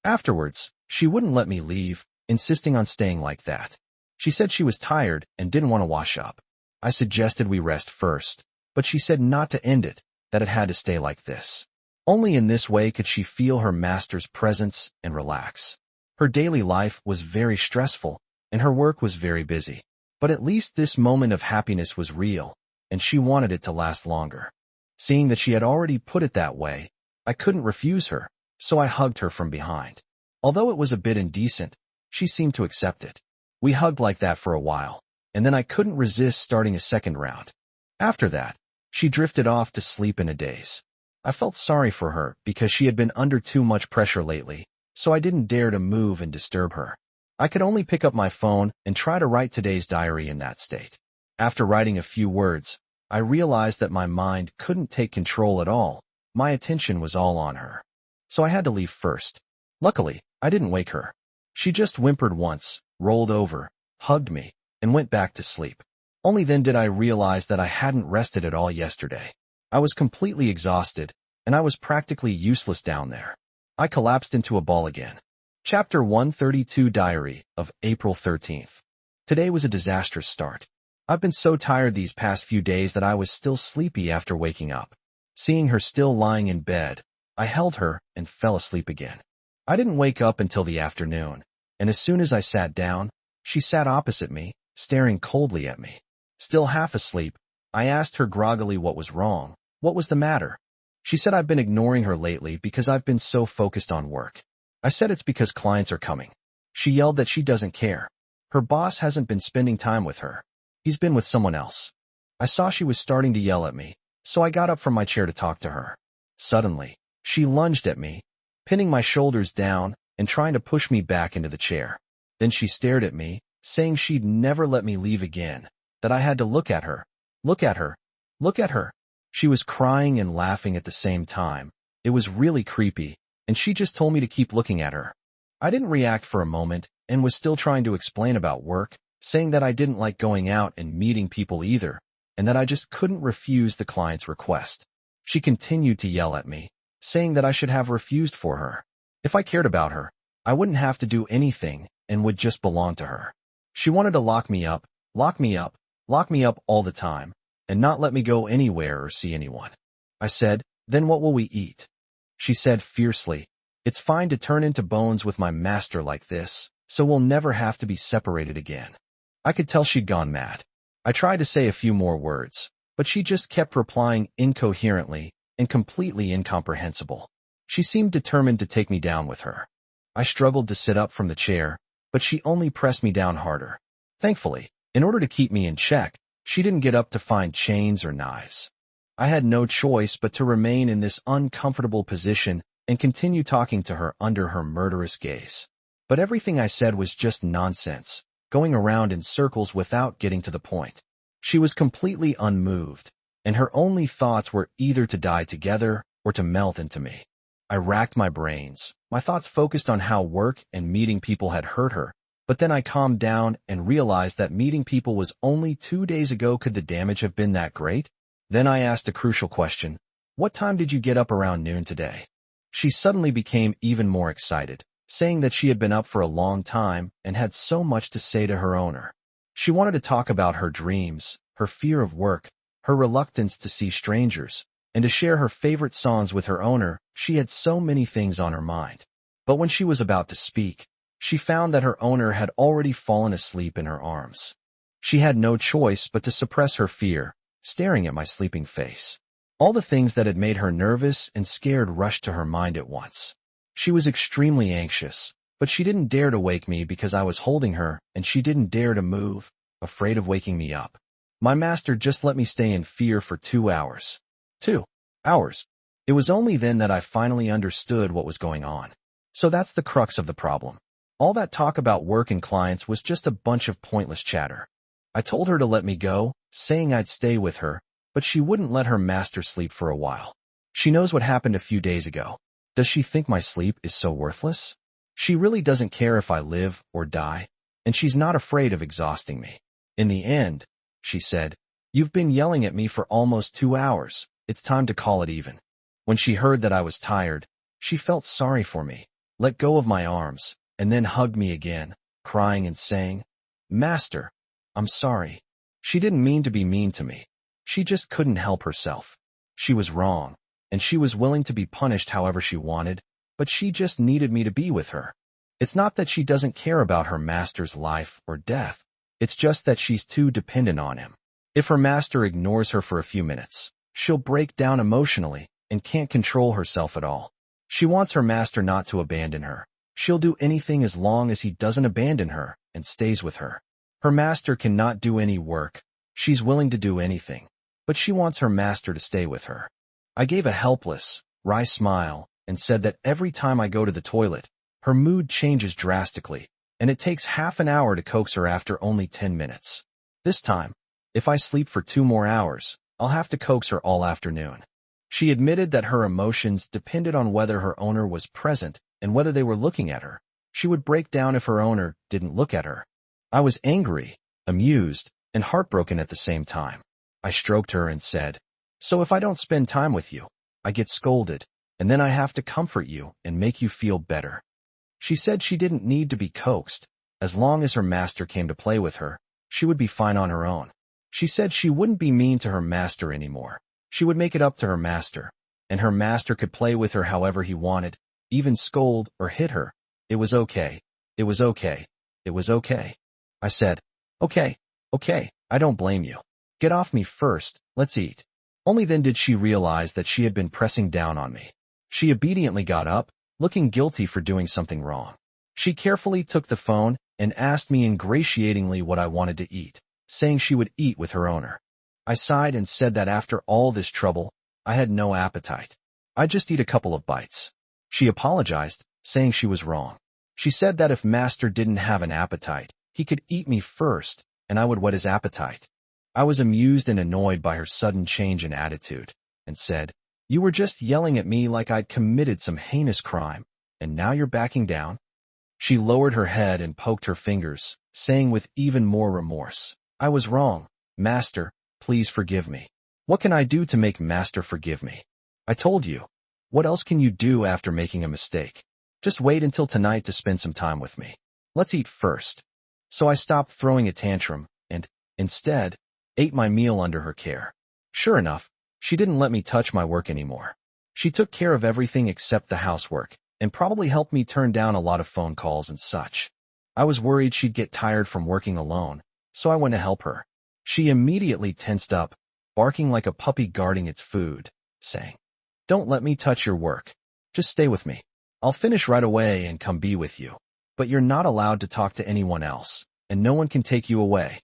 Afterwards, she wouldn't let me leave, insisting on staying like that. She said she was tired and didn't want to wash up. I suggested we rest first, but she said not to end it, that it had to stay like this. Only in this way could she feel her master's presence and relax. Her daily life was very stressful, and her work was very busy. But at least this moment of happiness was real, and she wanted it to last longer. Seeing that she had already put it that way, I couldn't refuse her, so I hugged her from behind. Although it was a bit indecent, she seemed to accept it. We hugged like that for a while, and then I couldn't resist starting a second round. After that, she drifted off to sleep in a daze. I felt sorry for her because she had been under too much pressure lately, so I didn't dare to move and disturb her. I could only pick up my phone and try to write today's diary in that state. After writing a few words, I realized that my mind couldn't take control at all. My attention was all on her. So I had to leave first. Luckily, I didn't wake her. She just whimpered once, rolled over, hugged me, and went back to sleep. Only then did I realize that I hadn't rested at all yesterday. I was completely exhausted, and I was practically useless down there. I collapsed into a ball again. Chapter 132 Diary of April 13th. Today was a disastrous start. I've been so tired these past few days that I was still sleepy after waking up. Seeing her still lying in bed, I held her and fell asleep again. I didn't wake up until the afternoon, and as soon as I sat down, she sat opposite me, staring coldly at me. Still half asleep, I asked her groggily what was wrong. What was the matter? She said I've been ignoring her lately because I've been so focused on work. I said it's because clients are coming. She yelled that she doesn't care. Her boss hasn't been spending time with her. He's been with someone else. I saw she was starting to yell at me, so I got up from my chair to talk to her. Suddenly, she lunged at me, pinning my shoulders down and trying to push me back into the chair. Then she stared at me, saying she'd never let me leave again, that I had to look at her. Look at her. Look at her. She was crying and laughing at the same time. It was really creepy, and she just told me to keep looking at her. I didn't react for a moment and was still trying to explain about work, saying that I didn't like going out and meeting people either, and that I just couldn't refuse the client's request. She continued to yell at me, saying that I should have refused for her. If I cared about her, I wouldn't have to do anything and would just belong to her. She wanted to lock me up, lock me up, lock me up all the time, and not let me go anywhere or see anyone. I said, then what will we eat? She said fiercely, it's fine to turn into bones with my master like this, so we'll never have to be separated again. I could tell she'd gone mad. I tried to say a few more words, but she just kept replying incoherently and completely incomprehensible. She seemed determined to take me down with her. I struggled to sit up from the chair, but she only pressed me down harder. Thankfully, in order to keep me in check, she didn't get up to find chains or knives. I had no choice but to remain in this uncomfortable position and continue talking to her under her murderous gaze. But everything I said was just nonsense, going around in circles without getting to the point. She was completely unmoved, and her only thoughts were either to die together or to melt into me. I racked my brains. My thoughts focused on how work and meeting people had hurt her, but then I calmed down and realized that meeting people was only 2 days ago. Could the damage have been that great? Then I asked a crucial question. What time did you get up around noon today? She suddenly became even more excited, saying that she had been up for a long time and had so much to say to her owner. She wanted to talk about her dreams, her fear of work, her reluctance to see strangers, and to share her favorite songs with her owner. She had so many things on her mind. But when she was about to speak, she found that her owner had already fallen asleep in her arms. She had no choice but to suppress her fear, staring at my sleeping face. All the things that had made her nervous and scared rushed to her mind at once. She was extremely anxious, but she didn't dare to wake me because I was holding her, and she didn't dare to move, afraid of waking me up. My master just let me stay in fear for 2 hours. 2 hours. It was only then that I finally understood what was going on. So that's the crux of the problem. All that talk about work and clients was just a bunch of pointless chatter. I told her to let me go, saying I'd stay with her, but she wouldn't let her master sleep for a while. She knows what happened a few days ago. Does she think my sleep is so worthless? She really doesn't care if I live or die, and she's not afraid of exhausting me. In the end, she said, you've been yelling at me for almost 2 hours. It's time to call it even. When she heard that I was tired, she felt sorry for me, let go of my arms, and then hugged me again, crying and saying, Master, I'm sorry. She didn't mean to be mean to me. She just couldn't help herself. She was wrong. and she was willing to be punished however she wanted, but she just needed me to be with her. It's not that she doesn't care about her master's life or death. It's just that she's too dependent on him. If her master ignores her for a few minutes, she'll break down emotionally and can't control herself at all. She wants her master not to abandon her. She'll do anything as long as he doesn't abandon her and stays with her. Her master cannot do any work. She's willing to do anything, but she wants her master to stay with her. I gave a helpless, wry smile and said that every time I go to the toilet, her mood changes drastically, and it takes half an hour to coax her after only 10 minutes. This time, if I sleep for 2 more hours, I'll have to coax her all afternoon. She admitted that her emotions depended on whether her owner was present and whether they were looking at her. She would break down if her owner didn't look at her. I was angry, amused, and heartbroken at the same time. I stroked her and said, "So if I don't spend time with you, I get scolded, and then I have to comfort you and make you feel better." She said she didn't need to be coaxed. As long as her master came to play with her, she would be fine on her own. She said she wouldn't be mean to her master anymore. She would make it up to her master, and her master could play with her however he wanted, even scold or hit her. It was okay. It was okay. It was okay. I said, okay, I don't blame you. Get off me first, let's eat. Only then did she realize that she had been pressing down on me. She obediently got up, looking guilty for doing something wrong. She carefully took the phone and asked me ingratiatingly what I wanted to eat, saying she would eat with her owner. I sighed and said that after all this trouble, I had no appetite. I'd just eat a couple of bites. She apologized, saying she was wrong. She said that if master didn't have an appetite, he could eat me first, and I would whet his appetite. I was amused and annoyed by her sudden change in attitude, and said, "You were just yelling at me like I'd committed some heinous crime, and now you're backing down?" She lowered her head and poked her fingers, saying with even more remorse, "I was wrong. Master, please forgive me. What can I do to make master forgive me? I told you. What else can you do after making a mistake? Just wait until tonight to spend some time with me. Let's eat first." So I stopped throwing a tantrum and, instead, ate my meal under her care. Sure enough, she didn't let me touch my work anymore. She took care of everything except the housework, and probably helped me turn down a lot of phone calls and such. I was worried she'd get tired from working alone, so I went to help her. She immediately tensed up, barking like a puppy guarding its food, saying, "Don't let me touch your work. Just stay with me. I'll finish right away and come be with you. But you're not allowed to talk to anyone else, and no one can take you away."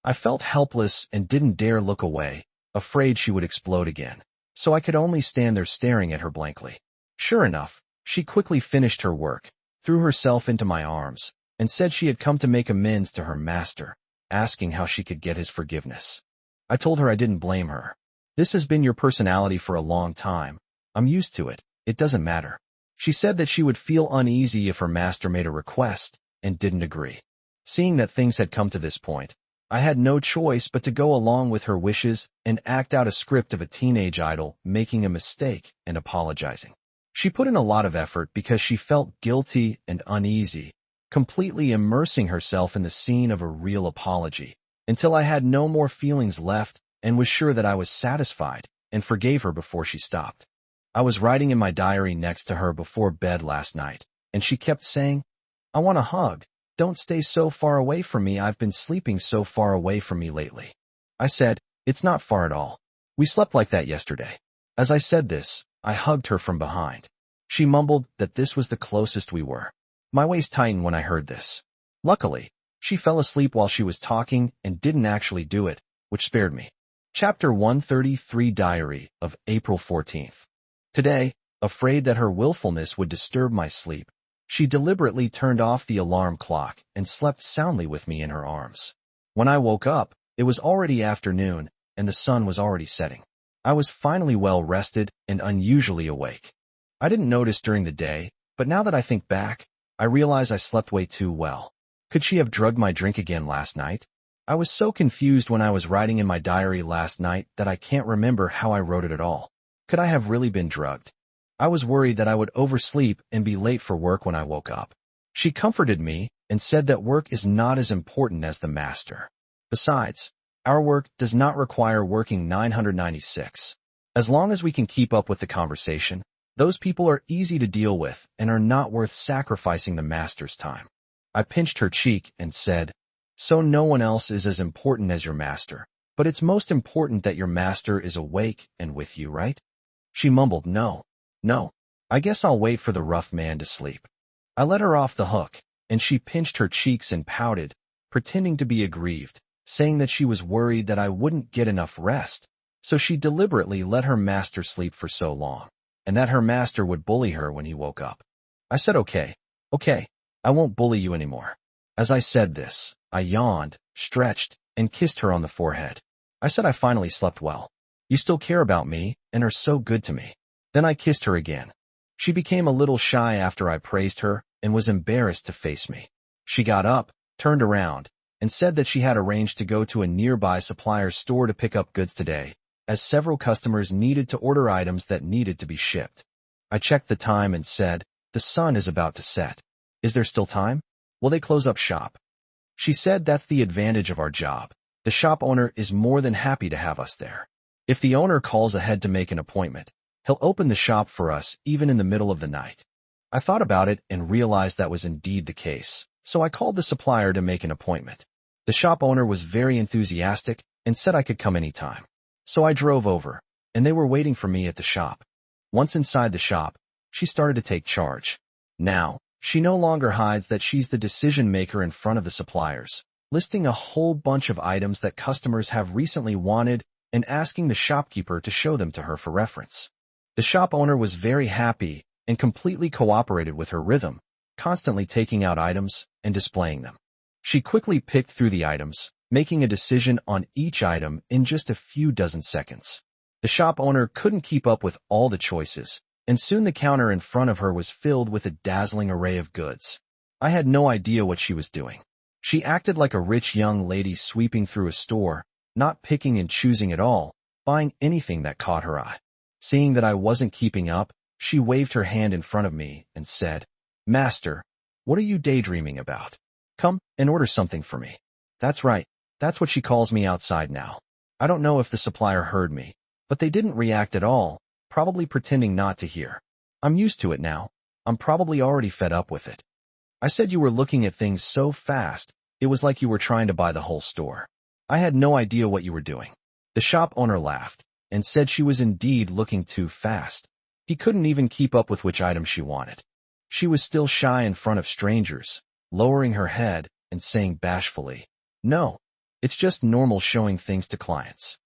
I felt helpless and didn't dare look away, afraid she would explode again, so I could only stand there staring at her blankly. Sure enough, she quickly finished her work, threw herself into my arms, and said she had come to make amends to her master, asking how she could get his forgiveness. I told her I didn't blame her. "This has been your personality for a long time. I'm used to it. It doesn't matter." She said that she would feel uneasy if her master made a request and didn't agree. Seeing that things had come to this point, I had no choice but to go along with her wishes and act out a script of a teenage idol making a mistake and apologizing. She put in a lot of effort because she felt guilty and uneasy, completely immersing herself in the scene of a real apology, until I had no more feelings left and was sure that I was satisfied and forgave her before she stopped. I was writing in my diary next to her before bed last night, and she kept saying, "I want a hug. Don't stay so far away from me. I've been sleeping so far away from me lately." I said, "It's not far at all. We slept like that yesterday." As I said this, I hugged her from behind. She mumbled that this was the closest we were. My waist tightened when I heard this. Luckily, she fell asleep while she was talking and didn't actually do it, which spared me. Chapter 133 Diary of April 14th. Today, afraid that her willfulness would disturb my sleep, she deliberately turned off the alarm clock and slept soundly with me in her arms. When I woke up, it was already afternoon, and the sun was already setting. I was finally well rested and unusually awake. I didn't notice during the day, but now that I think back, I realize I slept way too well. Could she have drugged my drink again last night? I was so confused when I was writing in my diary last night that I can't remember how I wrote it at all. Could I have really been drugged? I was worried that I would oversleep and be late for work when I woke up. She comforted me and said that work is not as important as the master. Besides, our work does not require working 996. As long as we can keep up with the conversation, those people are easy to deal with and are not worth sacrificing the master's time. I pinched her cheek and said, so no one else is as important as your master, but it's most important that your master is awake and with you, right? She mumbled, no, I guess I'll wait for the rough man to sleep. I let her off the hook, and she pinched her cheeks and pouted, pretending to be aggrieved, saying that she was worried that I wouldn't get enough rest, so she deliberately let her master sleep for so long, and that her master would bully her when he woke up. I said, okay, I won't bully you anymore. As I said this, I yawned, stretched, and kissed her on the forehead. I said I finally slept well. You still care about me and are so good to me. Then I kissed her again. She became a little shy after I praised her and was embarrassed to face me. She got up, turned around, and said that she had arranged to go to a nearby supplier's store to pick up goods today, as several customers needed to order items that needed to be shipped. I checked the time and said, the sun is about to set. Is there still time? Will they close up shop? She said that's the advantage of our job. The shop owner is more than happy to have us there. If the owner calls ahead to make an appointment, he'll open the shop for us even in the middle of the night. I thought about it and realized that was indeed the case, so I called the supplier to make an appointment. The shop owner was very enthusiastic and said I could come anytime. So I drove over, and they were waiting for me at the shop. Once inside the shop, she started to take charge. Now, she no longer hides that she's the decision maker in front of the suppliers, listing a whole bunch of items that customers have recently wanted and asking the shopkeeper to show them to her for reference. The shop owner was very happy and completely cooperated with her rhythm, constantly taking out items and displaying them. She quickly picked through the items, making a decision on each item in just a few dozen seconds. The shop owner couldn't keep up with all the choices, and soon the counter in front of her was filled with a dazzling array of goods. I had no idea what she was doing. She acted like a rich young lady sweeping through a store, not picking and choosing at all, buying anything that caught her eye. Seeing that I wasn't keeping up, she waved her hand in front of me and said, Master, what are you daydreaming about? Come and order something for me. That's right, that's what she calls me outside now. I don't know if the supplier heard me, but they didn't react at all, probably pretending not to hear. I'm used to it now. I'm probably already fed up with it. I said you were looking at things so fast, it was like you were trying to buy the whole store. I had no idea what you were doing. The shop owner laughed and said she was indeed looking too fast. He couldn't even keep up with which item she wanted. She was still shy in front of strangers, lowering her head and saying bashfully, no, it's just normal showing things to clients.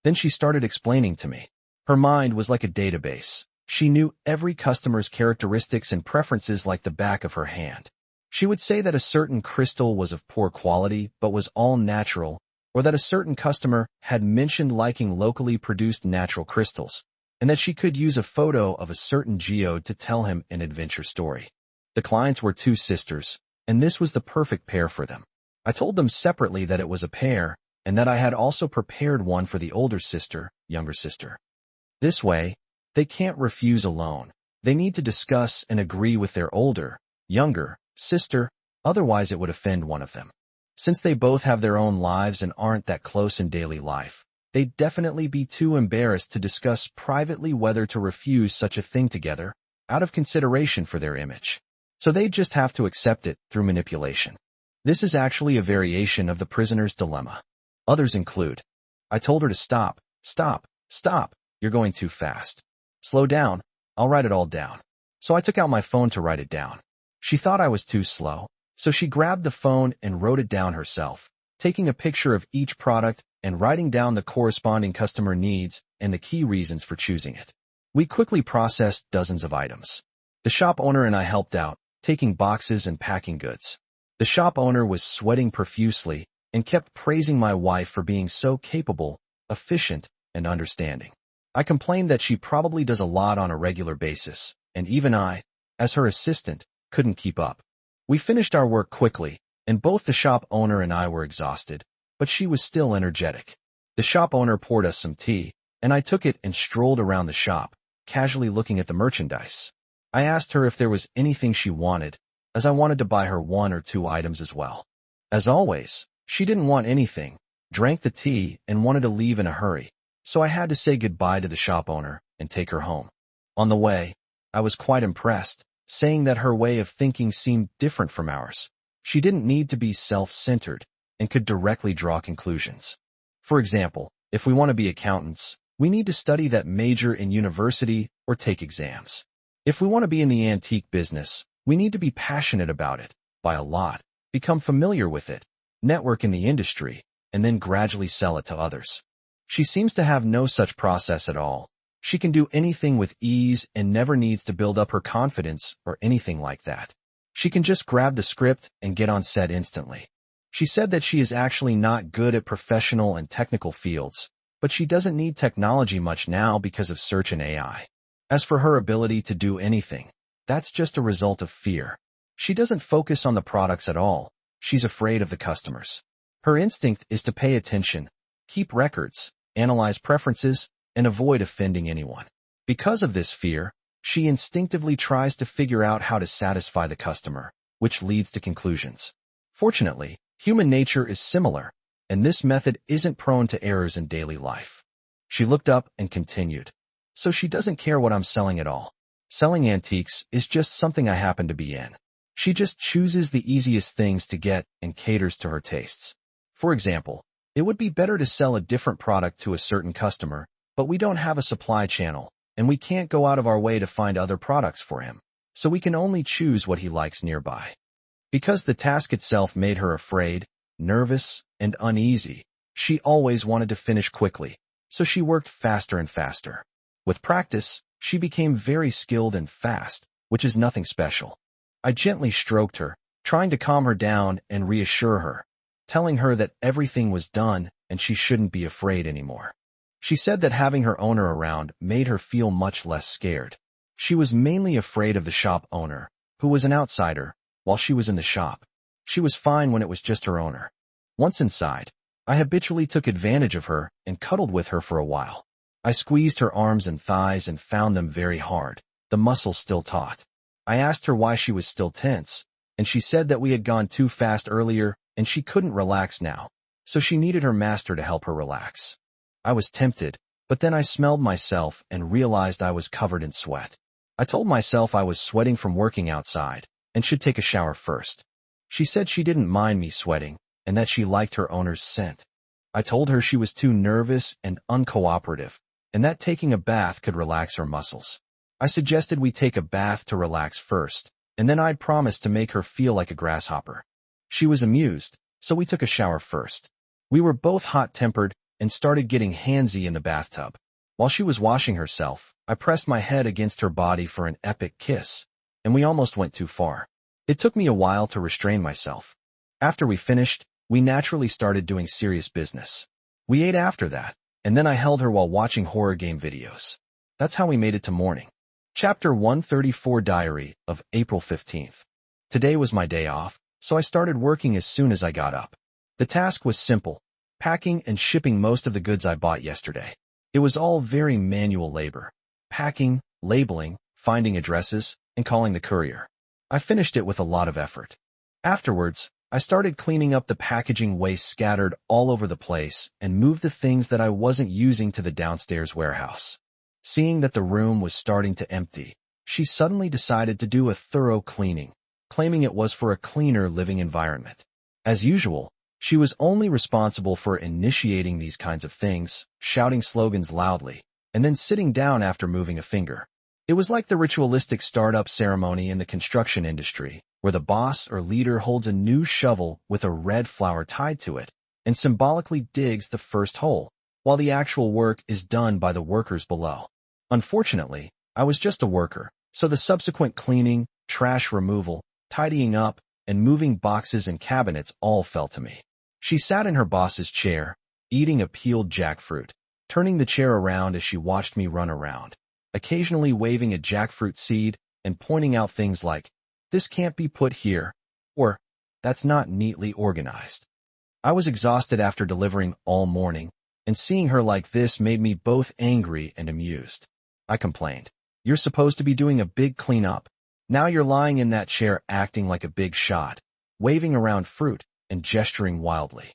Then she started explaining to me. Her mind was like a database. She knew every customer's characteristics and preferences like the back of her hand. She would say that a certain crystal was of poor quality but was all natural, or that a certain customer had mentioned liking locally produced natural crystals, and that she could use a photo of a certain geode to tell him an adventure story. The clients were two sisters, and this was the perfect pair for them. I told them separately that it was a pair, and that I had also prepared one for the older sister, younger sister. This way, they can't refuse alone. They need to discuss and agree with their older, younger sister, otherwise it would offend one of them. Since they both have their own lives and aren't that close in daily life, they'd definitely be too embarrassed to discuss privately whether to refuse such a thing together, out of consideration for their image. So they'd just have to accept it through manipulation. This is actually a variation of the prisoner's dilemma. Others include, I told her to stop, you're going too fast. Slow down, I'll write it all down. So I took out my phone to write it down. She thought I was too slow, so she grabbed the phone and wrote it down herself, taking a picture of each product and writing down the corresponding customer needs and the key reasons for choosing it. We quickly processed dozens of items. The shop owner and I helped out, taking boxes and packing goods. The shop owner was sweating profusely and kept praising my wife for being so capable, efficient, and understanding. I complained that she probably does a lot on a regular basis, and even I, as her assistant, couldn't keep up. We finished our work quickly, and both the shop owner and I were exhausted, but she was still energetic. The shop owner poured us some tea, and I took it and strolled around the shop, casually looking at the merchandise. I asked her if there was anything she wanted, as I wanted to buy her 1 or 2 items as well. As always, she didn't want anything, drank the tea, and wanted to leave in a hurry. so I had to say goodbye to the shop owner and take her home. On the way, I was quite impressed, saying that her way of thinking seemed different from ours. She didn't need to be self-centered and could directly draw conclusions. For example, if we want to be accountants, we need to study that major in university or take exams. If we want to be in the antique business, we need to be passionate about it, buy a lot, become familiar with it, network in the industry, and then gradually sell it to others. She seems to have no such process at all. She can do anything with ease and never needs to build up her confidence or anything like that. She can just grab the script and get on set instantly. She said that she is actually not good at professional and technical fields, but she doesn't need technology much now because of search and AI. As for her ability to do anything, that's just a result of fear. She doesn't focus on the products at all. She's afraid of the customers. Her instinct is to pay attention, keep records, analyze preferences, and avoid offending anyone. Because of this fear, she instinctively tries to figure out how to satisfy the customer, which leads to conclusions. Fortunately, human nature is similar, and this method isn't prone to errors in daily life. She looked up and continued. So she doesn't care what I'm selling at all. Selling antiques is just something I happen to be in. She just chooses the easiest things to get and caters to her tastes. For example, it would be better to sell a different product to a certain customer, but we don't have a supply channel, and we can't go out of our way to find other products for him, so we can only choose what he likes nearby. Because the task itself made her afraid, nervous, and uneasy, she always wanted to finish quickly, so she worked faster and faster. With practice, she became very skilled and fast, which is nothing special. I gently stroked her, trying to calm her down and reassure her, telling her that everything was done and she shouldn't be afraid anymore. She said that having her owner around made her feel much less scared. She was mainly afraid of the shop owner, who was an outsider, while she was in the shop. She was fine when it was just her owner. Once inside, I habitually took advantage of her and cuddled with her for a while. I squeezed her arms and thighs and found them very hard, the muscles still taut. I asked her why she was still tense, and she said that we had gone too fast earlier and she couldn't relax now, so she needed her master to help her relax. I was tempted, but then I smelled myself and realized I was covered in sweat. I told myself I was sweating from working outside and should take a shower first. She said she didn't mind me sweating and that she liked her owner's scent. I told her she was too nervous and uncooperative, and that taking a bath could relax her muscles. I suggested we take a bath to relax first, and then I'd promised to make her feel like a grasshopper. She was amused, so we took a shower first. We were both hot-tempered and started getting handsy in the bathtub. While she was washing herself, I pressed my head against her body for an epic kiss, and we almost went too far. It took me a while to restrain myself. After we finished, we naturally started doing serious business. We ate after that, and then I held her while watching horror game videos. That's how we made it to morning. Chapter 134 Diary of April 15th. Today was my day off, so I started working as soon as I got up. The task was simple, packing and shipping most of the goods I bought yesterday. It was all very manual labor. Packing, labeling, finding addresses, and calling the courier. I finished it with a lot of effort. Afterwards, I started cleaning up the packaging waste scattered all over the place and moved the things that I wasn't using to the downstairs warehouse. Seeing that the room was starting to empty, she suddenly decided to do a thorough cleaning, claiming it was for a cleaner living environment. As usual, she was only responsible for initiating these kinds of things, shouting slogans loudly, and then sitting down after moving a finger. It was like the ritualistic startup ceremony in the construction industry, where the boss or leader holds a new shovel with a red flower tied to it and symbolically digs the first hole, while the actual work is done by the workers below. Unfortunately, I was just a worker, so the subsequent cleaning, trash removal, tidying up, and moving boxes and cabinets all fell to me. She sat in her boss's chair, eating a peeled jackfruit, turning the chair around as she watched me run around, occasionally waving a jackfruit seed and pointing out things like, "This can't be put here," or "That's not neatly organized." I was exhausted after delivering all morning, and seeing her like this made me both angry and amused. I complained, "You're supposed to be doing a big cleanup. Now you're lying in that chair acting like a big shot, waving around fruit and gesturing wildly."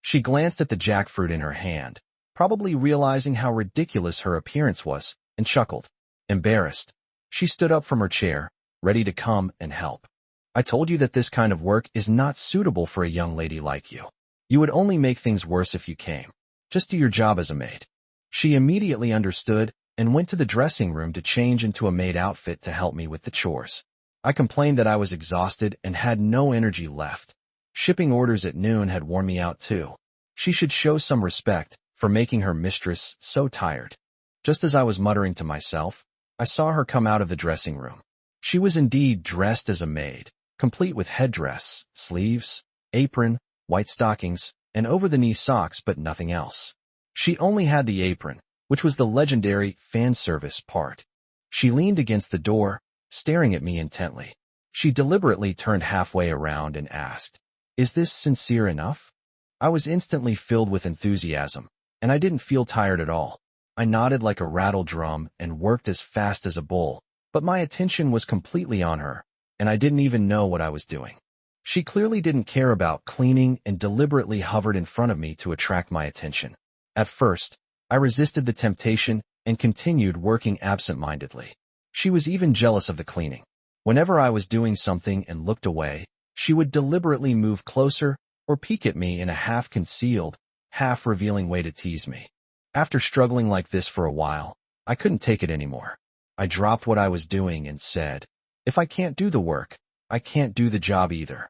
She glanced at the jackfruit in her hand, probably realizing how ridiculous her appearance was, and chuckled. Embarrassed, she stood up from her chair, ready to come and help. I told you that this kind of work is not suitable for a young lady like you. You would only make things worse if you came. Just do your job as a maid. She immediately understood and went to the dressing room to change into a maid outfit to help me with the chores. I complained that I was exhausted and had no energy left. Shipping orders at noon had worn me out too. She should show some respect for making her mistress so tired. Just as I was muttering to myself, I saw her come out of the dressing room. She was indeed dressed as a maid, complete with headdress, sleeves, apron, white stockings, and over-the-knee socks, but nothing else. She only had the apron, which was the legendary fan service part. She leaned against the door, staring at me intently. She deliberately turned halfway around and asked, "Is this sincere enough?" I was instantly filled with enthusiasm, and I didn't feel tired at all. I nodded like a rattle drum and worked as fast as a bull, but my attention was completely on her, and I didn't even know what I was doing. She clearly didn't care about cleaning and deliberately hovered in front of me to attract my attention. At first, I resisted the temptation and continued working absent-mindedly. She was even jealous of the cleaning. Whenever I was doing something and looked away, she would deliberately move closer or peek at me in a half-concealed, half-revealing way to tease me. After struggling like this for a while, I couldn't take it anymore. I dropped what I was doing and said, "If I can't do the work, I can't do the job either."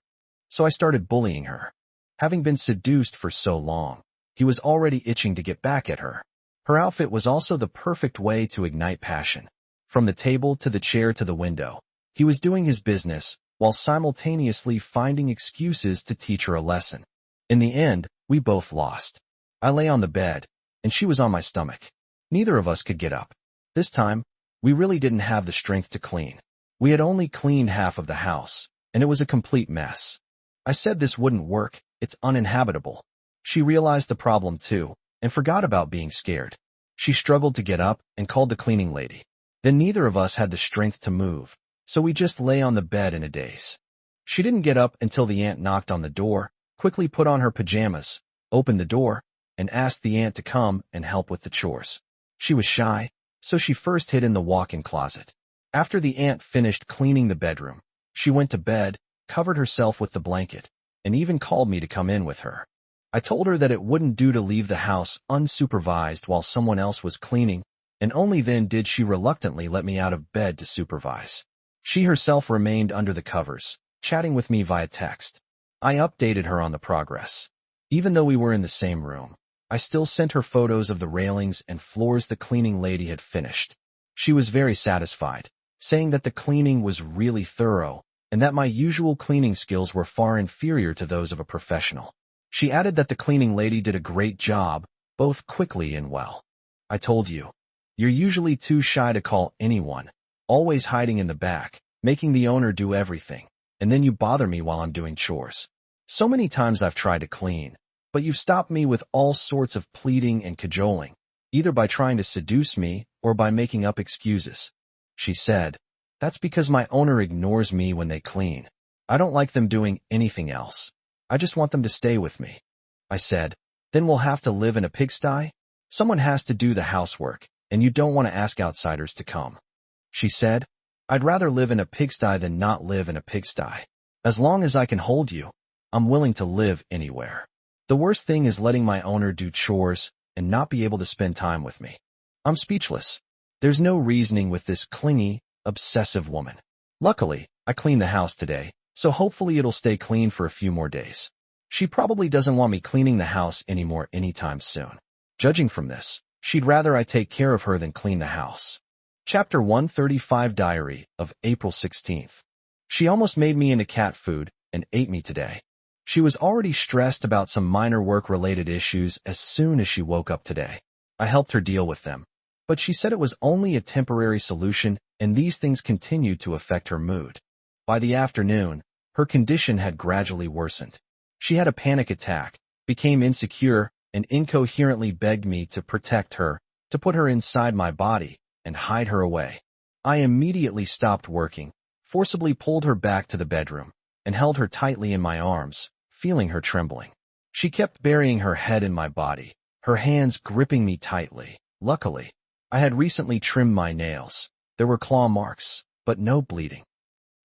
So I started bullying her. Having been seduced for so long, he was already itching to get back at her. Her outfit was also the perfect way to ignite passion. From the table to the chair to the window, he was doing his business while simultaneously finding excuses to teach her a lesson. In the end, we both lost. I lay on the bed, and she was on my stomach. Neither of us could get up. This time, we really didn't have the strength to clean. We had only cleaned half of the house, and it was a complete mess. I said this wouldn't work, it's uninhabitable. She realized the problem too, and forgot about being scared. She struggled to get up and called the cleaning lady. Then neither of us had the strength to move, so we just lay on the bed in a daze. She didn't get up until the aunt knocked on the door, quickly put on her pajamas, opened the door, and asked the aunt to come and help with the chores. She was shy, so she first hid in the walk-in closet. After the aunt finished cleaning the bedroom, she went to bed, covered herself with the blanket, and even called me to come in with her. I told her that it wouldn't do to leave the house unsupervised while someone else was cleaning, and only then did she reluctantly let me out of bed to supervise. She herself remained under the covers, chatting with me via text. I updated her on the progress. Even though we were in the same room, I still sent her photos of the railings and floors the cleaning lady had finished. She was very satisfied, saying that the cleaning was really thorough and that my usual cleaning skills were far inferior to those of a professional. She added that the cleaning lady did a great job, both quickly and well. I told you, you're usually too shy to call anyone, always hiding in the back, making the owner do everything, and then you bother me while I'm doing chores. So many times I've tried to clean, but you've stopped me with all sorts of pleading and cajoling, either by trying to seduce me or by making up excuses. She said, "That's because my owner ignores me when they clean. I don't like them doing anything else. I just want them to stay with me." I said, "Then we'll have to live in a pigsty? Someone has to do the housework, and you don't want to ask outsiders to come." She said, "I'd rather live in a pigsty than not live in a pigsty. As long as I can hold you, I'm willing to live anywhere. The worst thing is letting my owner do chores and not be able to spend time with me." I'm speechless. There's no reasoning with this clingy, obsessive woman. Luckily, I cleaned the house today, so hopefully it'll stay clean for a few more days. She probably doesn't want me cleaning the house anymore anytime soon. Judging from this, she'd rather I take care of her than clean the house. Chapter 135 Diary of April 16th. She almost made me into cat food and ate me today. She was already stressed about some minor work-related issues as soon as she woke up today. I helped her deal with them, but she said it was only a temporary solution and these things continued to affect her mood. By the afternoon, her condition had gradually worsened. She had a panic attack, became insecure, and incoherently begged me to protect her, to put her inside my body, and hide her away. I immediately stopped working, forcibly pulled her back to the bedroom, and held her tightly in my arms, feeling her trembling. She kept burying her head in my body, her hands gripping me tightly. Luckily, I had recently trimmed my nails. There were claw marks, but no bleeding.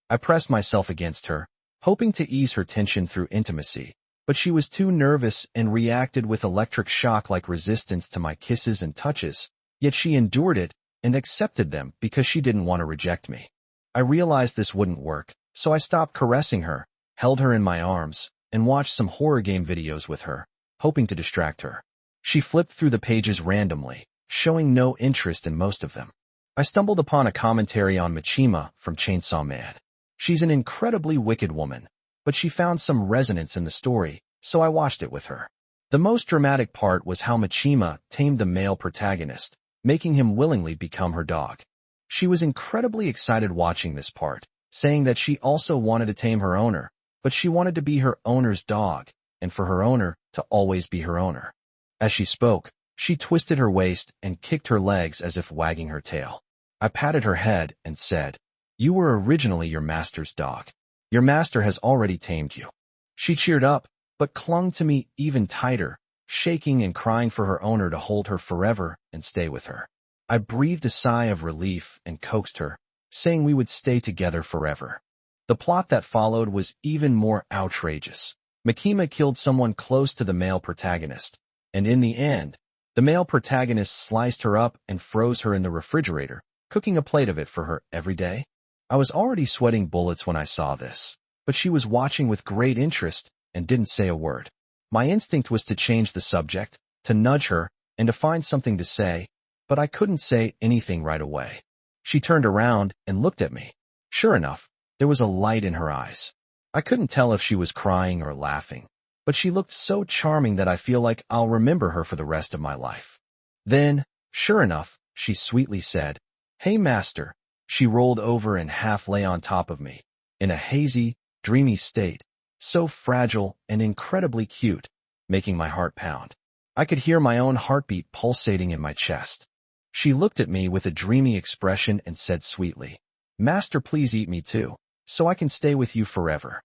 I pressed myself against her, hoping to ease her tension through intimacy, but she was too nervous and reacted with electric shock-like resistance to my kisses and touches, yet she endured it and accepted them because she didn't want to reject me. I realized this wouldn't work, so I stopped caressing her, held her in my arms, and watched some horror game videos with her, hoping to distract her. She flipped through the pages randomly, showing no interest in most of them. I stumbled upon a commentary on Machima from Chainsaw Man. She's an incredibly wicked woman, but she found some resonance in the story, so I watched it with her. The most dramatic part was how Machima tamed the male protagonist, making him willingly become her dog. She was incredibly excited watching this part, saying that she also wanted to tame her owner, but she wanted to be her owner's dog, and for her owner to always be her owner. As she spoke, she twisted her waist and kicked her legs as if wagging her tail. I patted her head and said, "You were originally your master's dog. Your master has already tamed you." She cheered up, but clung to me even tighter, shaking and crying for her owner to hold her forever and stay with her. I breathed a sigh of relief and coaxed her, saying we would stay together forever. The plot that followed was even more outrageous. Makima killed someone close to the male protagonist, and in the end, the male protagonist sliced her up and froze her in the refrigerator, cooking a plate of it for her every day. I was already sweating bullets when I saw this, but she was watching with great interest and didn't say a word. My instinct was to change the subject, to nudge her, and to find something to say, but I couldn't say anything right away. She turned around and looked at me. Sure enough, there was a light in her eyes. I couldn't tell if she was crying or laughing, but she looked so charming that I feel like I'll remember her for the rest of my life. Then, sure enough, she sweetly said, "Hey, master." She rolled over and half lay on top of me, in a hazy, dreamy state, so fragile and incredibly cute, making my heart pound. I could hear my own heartbeat pulsating in my chest. She looked at me with a dreamy expression and said sweetly, "Master, please eat me too, so I can stay with you forever."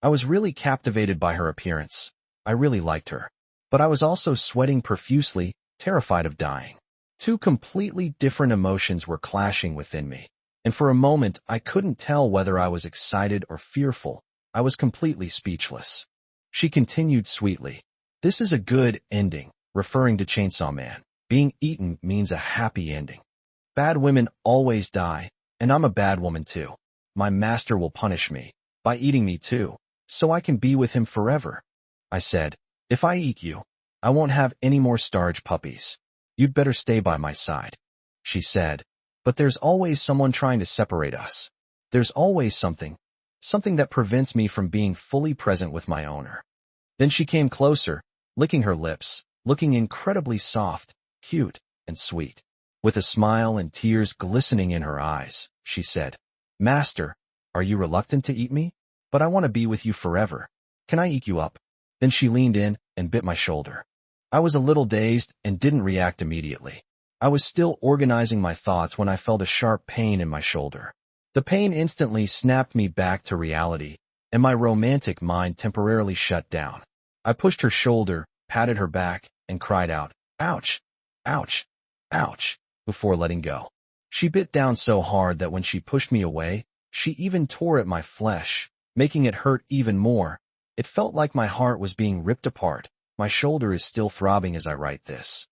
I was really captivated by her appearance. I really liked her. But I was also sweating profusely, terrified of dying. Two completely different emotions were clashing within me, and for a moment I couldn't tell whether I was excited or fearful. I was completely speechless. She continued sweetly, "This is a good ending," referring to Chainsaw Man. Being eaten means a happy ending. Bad women always die, and I'm a bad woman too. My master will punish me by eating me too, so I can be with him forever. I said, "If I eat you, I won't have any more starge puppies. You'd better stay by my side." She said, "But there's always someone trying to separate us. There's always something that prevents me from being fully present with my owner." Then she came closer, licking her lips, looking incredibly soft, cute, and sweet. With a smile and tears glistening in her eyes, she said, "Master, are you reluctant to eat me? But I want to be with you forever. Can I eat you up?" Then she leaned in and bit my shoulder. I was a little dazed and didn't react immediately. I was still organizing my thoughts when I felt a sharp pain in my shoulder. The pain instantly snapped me back to reality, and my romantic mind temporarily shut down. I pushed her shoulder, patted her back, and cried out, "Ouch! Ouch! Ouch!" before letting go. She bit down so hard that when she pushed me away, she even tore at my flesh, making it hurt even more. It felt like my heart was being ripped apart. My shoulder is still throbbing as I write this.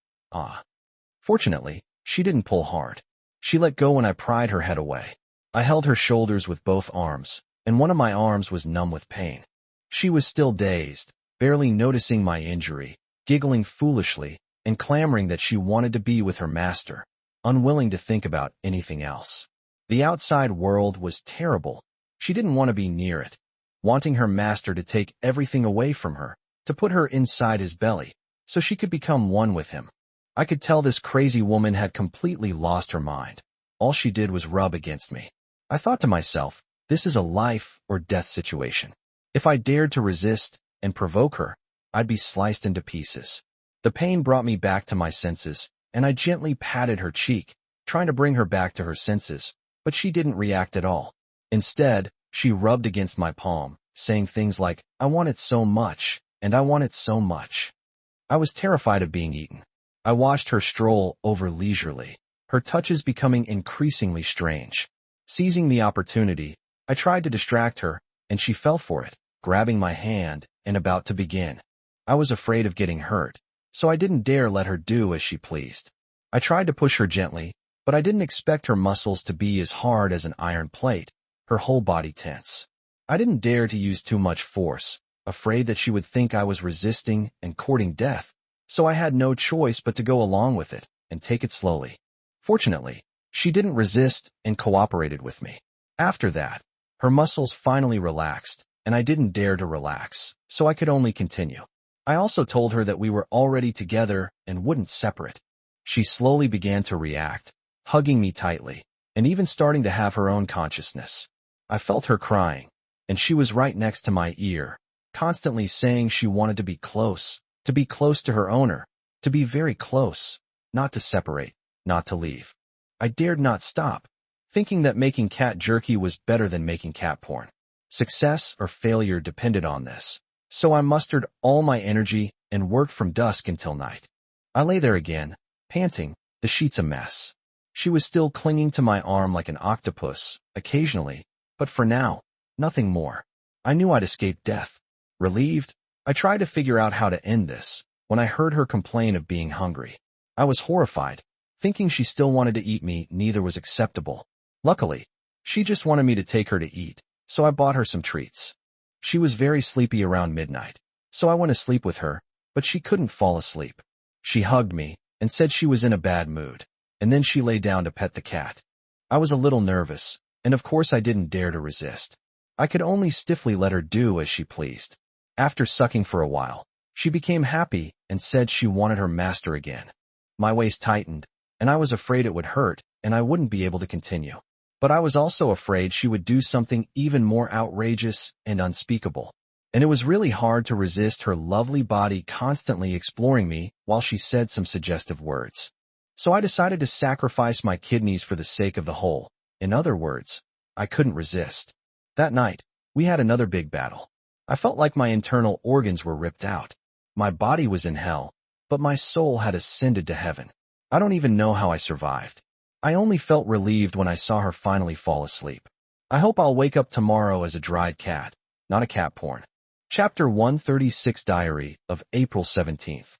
Fortunately, she didn't pull hard. She let go when I pried her head away. I held her shoulders with both arms, and one of my arms was numb with pain. She was still dazed, barely noticing my injury, giggling foolishly, and clamoring that she wanted to be with her master, unwilling to think about anything else. The outside world was terrible. She didn't want to be near it, wanting her master to take everything away from her, to put her inside his belly, so she could become one with him. I could tell this crazy woman had completely lost her mind. All she did was rub against me. I thought to myself, this is a life or death situation. If I dared to resist and provoke her, I'd be sliced into pieces. The pain brought me back to my senses, and I gently patted her cheek, trying to bring her back to her senses, but she didn't react at all. Instead, she rubbed against my palm, saying things like, "I want it so much, and I want it so much." I was terrified of being eaten. I watched her stroll over leisurely, her touches becoming increasingly strange. Seizing the opportunity, I tried to distract her, and she fell for it, grabbing my hand and about to begin. I was afraid of getting hurt, so I didn't dare let her do as she pleased. I tried to push her gently, but I didn't expect her muscles to be as hard as an iron plate, her whole body tense. I didn't dare to use too much force, afraid that she would think I was resisting and courting death, so I had no choice but to go along with it and take it slowly. Fortunately, she didn't resist and cooperated with me. After that, her muscles finally relaxed, and I didn't dare to relax, so I could only continue. I also told her that we were already together and wouldn't separate. She slowly began to react, hugging me tightly, and even starting to have her own consciousness. I felt her crying, and she was right next to my ear, constantly saying she wanted to be close to her owner, to be very close, not to separate, not to leave. I dared not stop, thinking that making cat jerky was better than making cat porn. Success or failure depended on this, so I mustered all my energy and worked from dusk until night. I lay there again, panting, the sheets a mess. She was still clinging to my arm like an octopus, occasionally, but for now, nothing more. I knew I'd escaped death. Relieved, I tried to figure out how to end this, when I heard her complain of being hungry. I was horrified, thinking she still wanted to eat me. Neither was acceptable. Luckily, she just wanted me to take her to eat, so I bought her some treats. She was very sleepy around midnight, so I went to sleep with her, but she couldn't fall asleep. She hugged me and said she was in a bad mood, and then she lay down to pet the cat. I was a little nervous, and of course I didn't dare to resist. I could only stiffly let her do as she pleased. After sucking for a while, she became happy and said she wanted her master again. My waist tightened, and I was afraid it would hurt and I wouldn't be able to continue. But I was also afraid she would do something even more outrageous and unspeakable. And it was really hard to resist her lovely body constantly exploring me while she said some suggestive words. So I decided to sacrifice my kidneys for the sake of the whole. In other words, I couldn't resist. That night, we had another big battle. I felt like my internal organs were ripped out. My body was in hell, but my soul had ascended to heaven. I don't even know how I survived. I only felt relieved when I saw her finally fall asleep. I hope I'll wake up tomorrow as a dried cat, not a cat porn. Chapter 136 Diary of April 17th.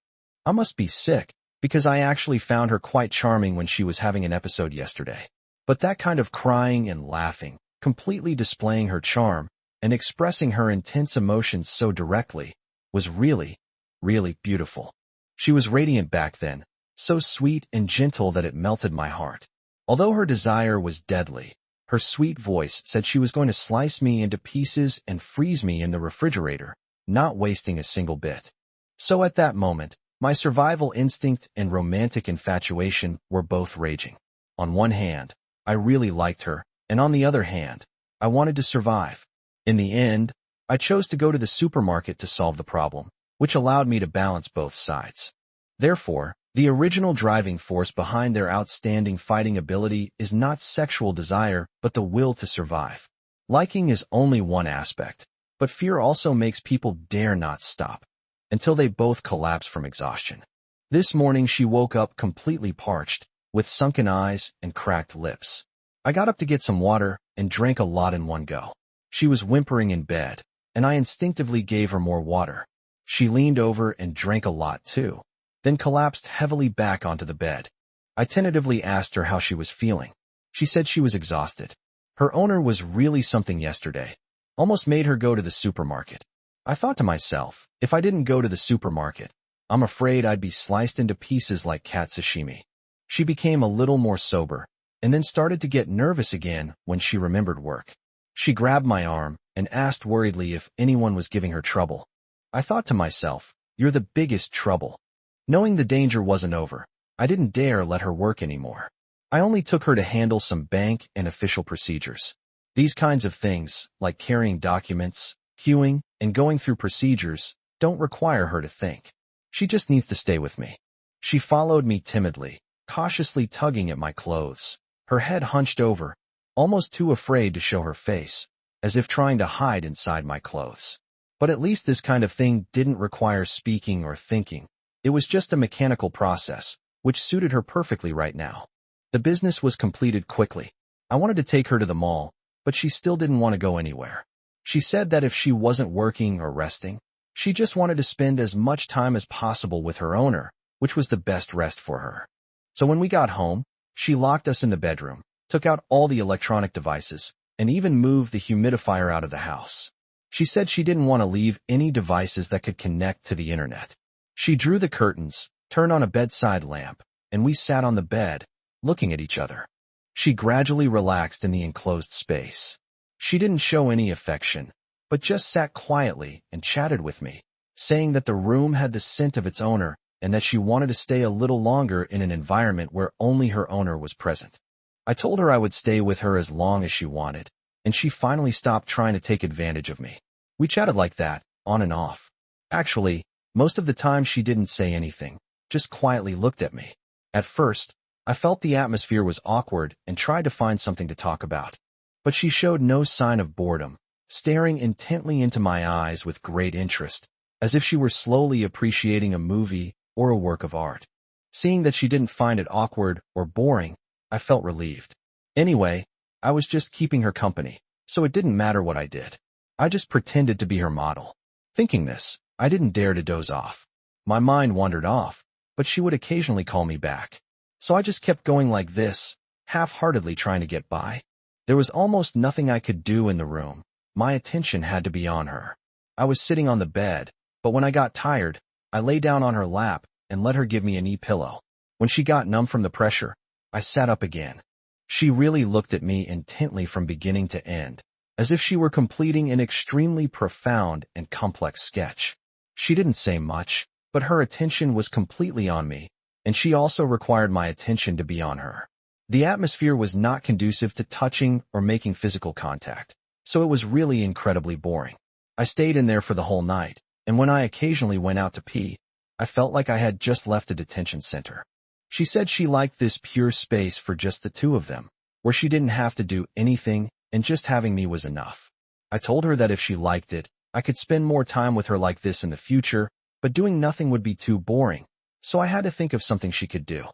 I must be sick, because I actually found her quite charming when she was having an episode yesterday. But that kind of crying and laughing, completely displaying her charm, and expressing her intense emotions so directly, was really, really beautiful. She was radiant back then, so sweet and gentle that it melted my heart. Although her desire was deadly, her sweet voice said she was going to slice me into pieces and freeze me in the refrigerator, not wasting a single bit. So at that moment, my survival instinct and romantic infatuation were both raging. On one hand, I really liked her, and on the other hand, I wanted to survive. In the end, I chose to go to the supermarket to solve the problem, which allowed me to balance both sides. Therefore, the original driving force behind their outstanding fighting ability is not sexual desire, but the will to survive. Liking is only one aspect, but fear also makes people dare not stop, until they both collapse from exhaustion. This morning she woke up completely parched, with sunken eyes and cracked lips. I got up to get some water and drank a lot in one go. She was whimpering in bed, and I instinctively gave her more water. She leaned over and drank a lot too, then collapsed heavily back onto the bed. I tentatively asked her how she was feeling. She said she was exhausted. Her owner was really something yesterday. Almost made her go to the supermarket. I thought to myself, if I didn't go to the supermarket, I'm afraid I'd be sliced into pieces like cat sashimi. She became a little more sober, and then started to get nervous again when she remembered work. She grabbed my arm and asked worriedly if anyone was giving her trouble. I thought to myself, you're the biggest trouble. Knowing the danger wasn't over, I didn't dare let her work anymore. I only took her to handle some bank and official procedures. These kinds of things, like carrying documents, queuing, and going through procedures, don't require her to think. She just needs to stay with me. She followed me timidly, cautiously tugging at my clothes, her head hunched over, almost too afraid to show her face, as if trying to hide inside my clothes. But at least this kind of thing didn't require speaking or thinking. It was just a mechanical process, which suited her perfectly right now. The business was completed quickly. I wanted to take her to the mall, but she still didn't want to go anywhere. She said that if she wasn't working or resting, she just wanted to spend as much time as possible with her owner, which was the best rest for her. So when we got home, she locked us in the bedroom, took out all the electronic devices, and even moved the humidifier out of the house. She said she didn't want to leave any devices that could connect to the internet. She drew the curtains, turned on a bedside lamp, and we sat on the bed, looking at each other. She gradually relaxed in the enclosed space. She didn't show any affection, but just sat quietly and chatted with me, saying that the room had the scent of its owner and that she wanted to stay a little longer in an environment where only her owner was present. I told her I would stay with her as long as she wanted, and she finally stopped trying to take advantage of me. We chatted like that, on and off. Actually, most of the time she didn't say anything, just quietly looked at me. At first, I felt the atmosphere was awkward and tried to find something to talk about. But she showed no sign of boredom, staring intently into my eyes with great interest, as if she were slowly appreciating a movie or a work of art. Seeing that she didn't find it awkward or boring, I felt relieved. Anyway, I was just keeping her company, so it didn't matter what I did. I just pretended to be her model. Thinking this, I didn't dare to doze off. My mind wandered off, but she would occasionally call me back. So I just kept going like this, half-heartedly trying to get by. There was almost nothing I could do in the room. My attention had to be on her. I was sitting on the bed, but when I got tired, I lay down on her lap and let her give me a knee pillow. When she got numb from the pressure, I sat up again. She really looked at me intently from beginning to end, as if she were completing an extremely profound and complex sketch. She didn't say much, but her attention was completely on me, and she also required my attention to be on her. The atmosphere was not conducive to touching or making physical contact, so it was really incredibly boring. I stayed in there for the whole night, and when I occasionally went out to pee, I felt like I had just left a detention center. She said she liked this pure space for just the two of them, where she didn't have to do anything and just having me was enough. I told her that if she liked it, I could spend more time with her like this in the future, but doing nothing would be too boring, so I had to think of something she could do.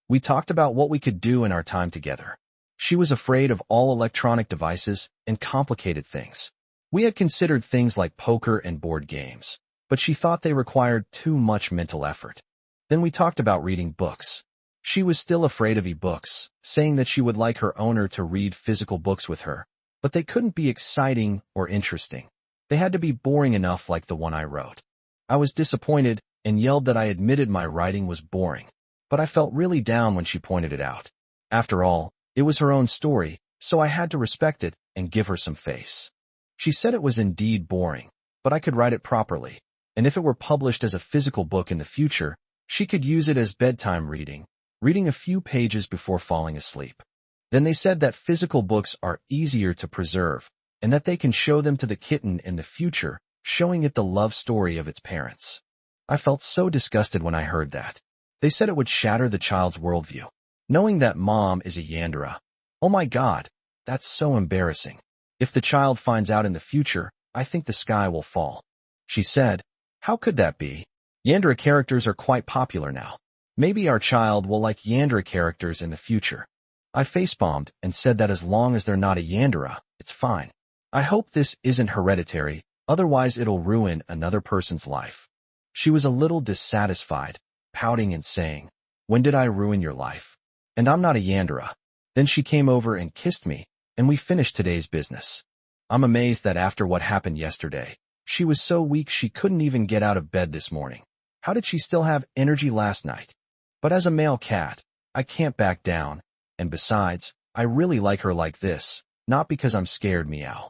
We talked about what we could do in our time together. She was afraid of all electronic devices and complicated things. We had considered things like poker and board games, but she thought they required too much mental effort. Then we talked about reading books. She was still afraid of e-books, saying that she would like her owner to read physical books with her, but they couldn't be exciting or interesting. They had to be boring enough like the one I wrote. I was disappointed and yelled that I admitted my writing was boring, but I felt really down when she pointed it out. After all, it was her own story, so I had to respect it and give her some face. She said it was indeed boring, but I could write it properly, and if it were published as a physical book in the future, she could use it as bedtime reading a few pages before falling asleep. Then they said that physical books are easier to preserve, and that they can show them to the kitten in the future, showing it the love story of its parents. I felt so disgusted when I heard that. They said it would shatter the child's worldview. Knowing that mom is a Yandere. Oh my God, that's so embarrassing. If the child finds out in the future, I think the sky will fall. She said, how could that be? Yandere characters are quite popular now. Maybe our child will like Yandere characters in the future. I facepalmed and said that as long as they're not a Yandere, it's fine. I hope this isn't hereditary, otherwise it'll ruin another person's life. She was a little dissatisfied, pouting and saying, when did I ruin your life? And I'm not a Yandere. Then she came over and kissed me, and we finished today's business. I'm amazed that after what happened yesterday, she was so weak she couldn't even get out of bed this morning. How did she still have energy last night? But as a male cat, I can't back down, and besides, I really like her like this, not because I'm scared meow.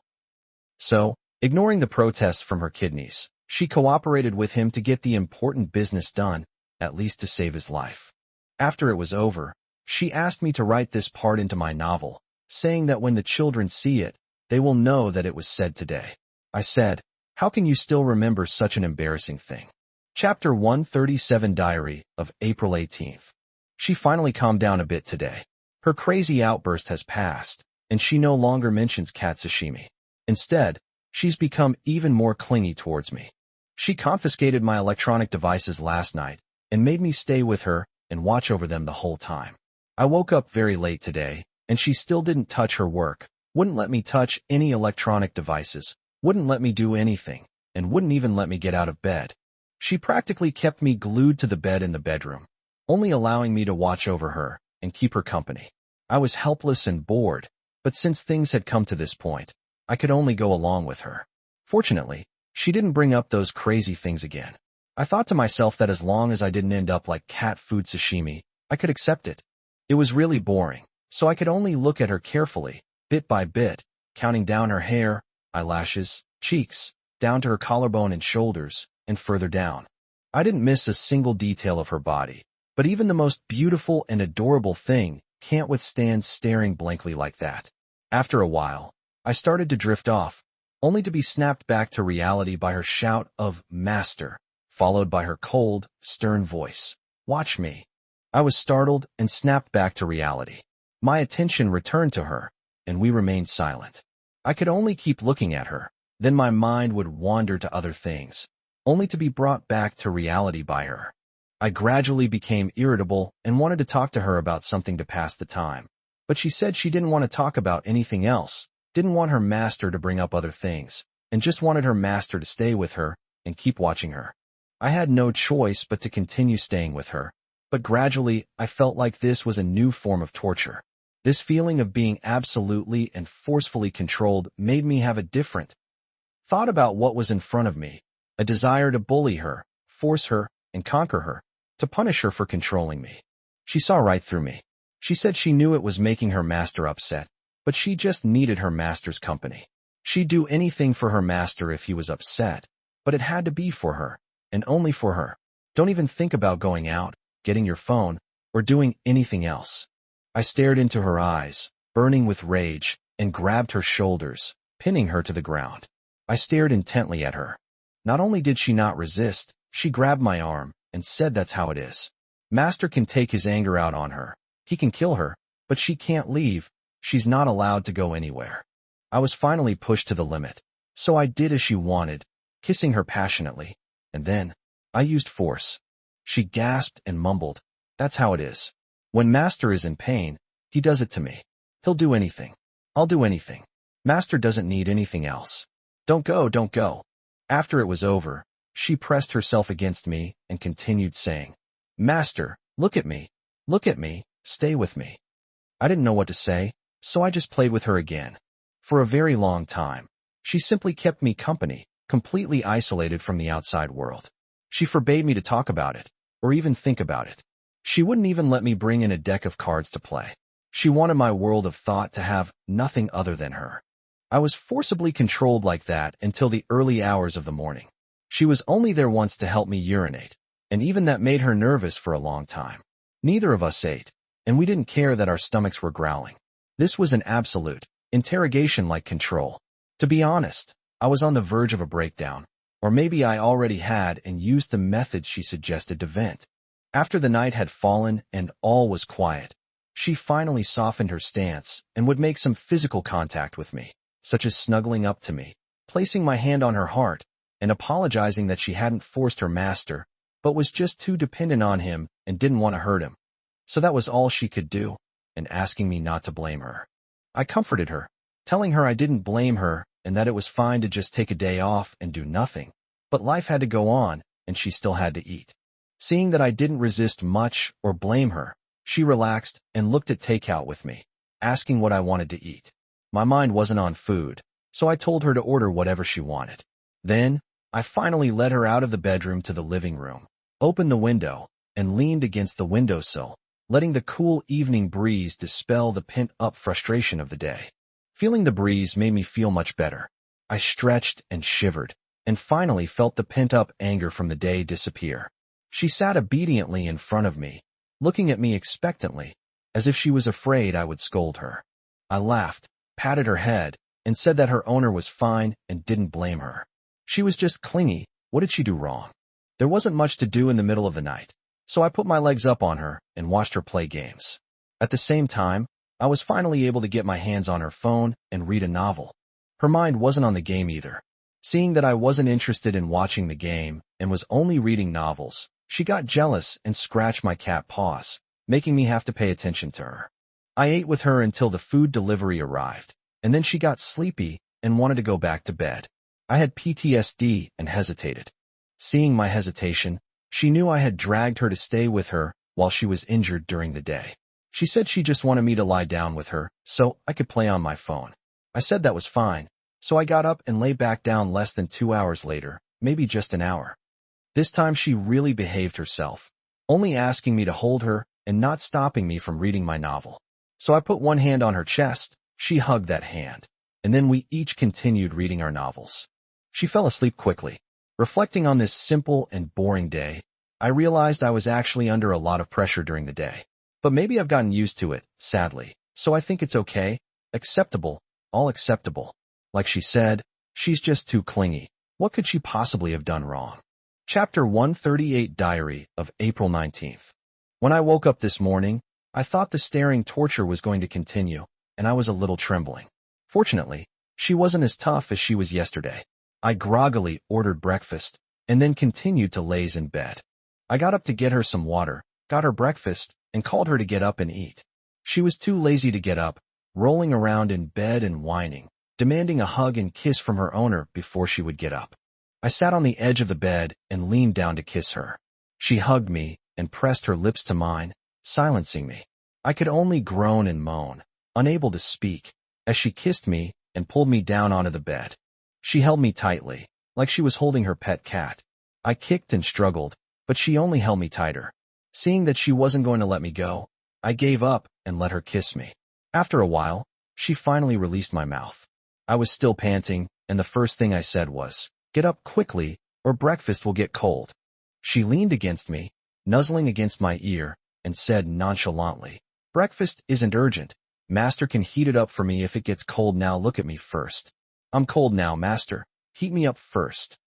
So, ignoring the protests from her kidneys, she cooperated with him to get the important business done, at least to save his life. After it was over, she asked me to write this part into my novel, saying that when the children see it, they will know that it was said today. I said, how can you still remember such an embarrassing thing? Chapter 137 Diary of April 18th. She finally calmed down a bit today. Her crazy outburst has passed, and she no longer mentions cat sashimi. Instead, she's become even more clingy towards me. She confiscated my electronic devices last night and made me stay with her and watch over them the whole time. I woke up very late today, and she still didn't touch her work, wouldn't let me touch any electronic devices, wouldn't let me do anything, and wouldn't even let me get out of bed. She practically kept me glued to the bed in the bedroom, only allowing me to watch over her and keep her company. I was helpless and bored, but since things had come to this point, I could only go along with her. Fortunately, she didn't bring up those crazy things again. I thought to myself that as long as I didn't end up like cat food sashimi, I could accept it. It was really boring, so I could only look at her carefully, bit by bit, counting down her hair, eyelashes, cheeks, down to her collarbone and shoulders, and further down. I didn't miss a single detail of her body, but even the most beautiful and adorable thing can't withstand staring blankly like that. After a while, I started to drift off, only to be snapped back to reality by her shout of "Master," followed by her cold, stern voice. "Watch me." I was startled and snapped back to reality. My attention returned to her, and we remained silent. I could only keep looking at her, then my mind would wander to other things, only to be brought back to reality by her. I gradually became irritable and wanted to talk to her about something to pass the time, but she said she didn't want to talk about anything else, didn't want her master to bring up other things, and just wanted her master to stay with her and keep watching her. I had no choice but to continue staying with her, but gradually I felt like this was a new form of torture. This feeling of being absolutely and forcefully controlled made me have a different thought about what was in front of me, a desire to bully her, force her, and conquer her, to punish her for controlling me. She saw right through me. She said she knew it was making her master upset, but she just needed her master's company. She'd do anything for her master if he was upset, but it had to be for her, and only for her. Don't even think about going out, getting your phone, or doing anything else. I stared into her eyes, burning with rage, and grabbed her shoulders, pinning her to the ground. I stared intently at her. Not only did she not resist, she grabbed my arm and said that's how it is. Master can take his anger out on her. He can kill her, but she can't leave. She's not allowed to go anywhere. I was finally pushed to the limit, so I did as she wanted, kissing her passionately, and then I used force. She gasped and mumbled, "That's how it is. When Master is in pain, he does it to me. He'll do anything. I'll do anything. Master doesn't need anything else. Don't go, don't go." After it was over, she pressed herself against me and continued saying, "Master, look at me, stay with me." I didn't know what to say, so I just played with her again. For a very long time, she simply kept me company, completely isolated from the outside world. She forbade me to talk about it, or even think about it. She wouldn't even let me bring in a deck of cards to play. She wanted my world of thought to have nothing other than her. I was forcibly controlled like that until the early hours of the morning. She was only there once to help me urinate, and even that made her nervous for a long time. Neither of us ate, and we didn't care that our stomachs were growling. This was an absolute, interrogation-like control. To be honest, I was on the verge of a breakdown, or maybe I already had and used the method she suggested to vent. After the night had fallen and all was quiet, she finally softened her stance and would make some physical contact with me, such as snuggling up to me, placing my hand on her heart, and apologizing that she hadn't forced her master, but was just too dependent on him and didn't want to hurt him. So that was all she could do, and asking me not to blame her. I comforted her, telling her I didn't blame her and that it was fine to just take a day off and do nothing, but life had to go on and she still had to eat. Seeing that I didn't resist much or blame her, she relaxed and looked at takeout with me, asking what I wanted to eat. My mind wasn't on food, so I told her to order whatever she wanted. Then, I finally led her out of the bedroom to the living room, opened the window, and leaned against the windowsill, letting the cool evening breeze dispel the pent-up frustration of the day. Feeling the breeze made me feel much better. I stretched and shivered, and finally felt the pent-up anger from the day disappear. She sat obediently in front of me, looking at me expectantly, as if she was afraid I would scold her. I laughed, patted her head, and said that her owner was fine and didn't blame her. She was just clingy. What did she do wrong? There wasn't much to do in the middle of the night, so I put my legs up on her and watched her play games. At the same time, I was finally able to get my hands on her phone and read a novel. Her mind wasn't on the game either. Seeing that I wasn't interested in watching the game and was only reading novels, She got jealous and scratched my cat paws, making me have to pay attention to her. I ate with her until the food delivery arrived, and then she got sleepy and wanted to go back to bed. I had PTSD and hesitated. Seeing my hesitation, she knew I had dragged her to stay with her while she was injured during the day. She said she just wanted me to lie down with her so I could play on my phone. I said that was fine, so I got up and lay back down less than 2 hours later, maybe just an hour. This time she really behaved herself, only asking me to hold her and not stopping me from reading my novel. So I put one hand on her chest, she hugged that hand, and then we each continued reading our novels. She fell asleep quickly. Reflecting on this simple and boring day, I realized I was actually under a lot of pressure during the day. But maybe I've gotten used to it, sadly. So I think it's okay, acceptable, all acceptable. Like she said, she's just too clingy. What could she possibly have done wrong? Chapter 138 Diary of April 19th. When I woke up this morning, I thought the staring torture was going to continue, and I was a little trembling. Fortunately, she wasn't as tough as she was yesterday. I groggily ordered breakfast, and then continued to laze in bed. I got up to get her some water, got her breakfast, and called her to get up and eat. She was too lazy to get up, rolling around in bed and whining, demanding a hug and kiss from her owner before she would get up. I sat on the edge of the bed and leaned down to kiss her. She hugged me and pressed her lips to mine, silencing me. I could only groan and moan, unable to speak, as she kissed me and pulled me down onto the bed. She held me tightly, like she was holding her pet cat. I kicked and struggled, but she only held me tighter. Seeing that she wasn't going to let me go, I gave up and let her kiss me. After a while, she finally released my mouth. I was still panting, and the first thing I said was, "Get up quickly, or breakfast will get cold." She leaned against me, nuzzling against my ear, and said nonchalantly, "Breakfast isn't urgent. Master can heat it up for me if it gets cold now. Look at me first. I'm cold now, Master. Heat me up first."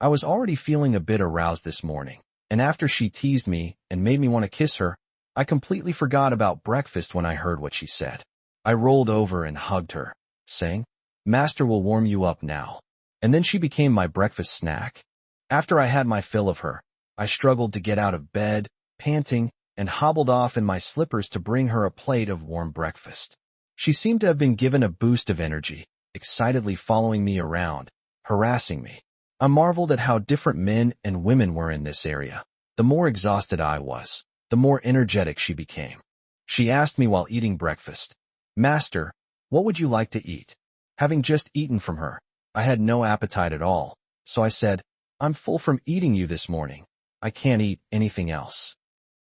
I was already feeling a bit aroused this morning, and after she teased me and made me want to kiss her, I completely forgot about breakfast when I heard what she said. I rolled over and hugged her, saying, "Master will warm you up now." And then she became my breakfast snack. After I had my fill of her, I struggled to get out of bed, panting, and hobbled off in my slippers to bring her a plate of warm breakfast. She seemed to have been given a boost of energy, excitedly following me around, harassing me. I marveled at how different men and women were in this area. The more exhausted I was, the more energetic she became. She asked me while eating breakfast, "Master, what would you like to eat?" Having just eaten from her, I had no appetite at all, so I said, "I'm full from eating you this morning. I can't eat anything else."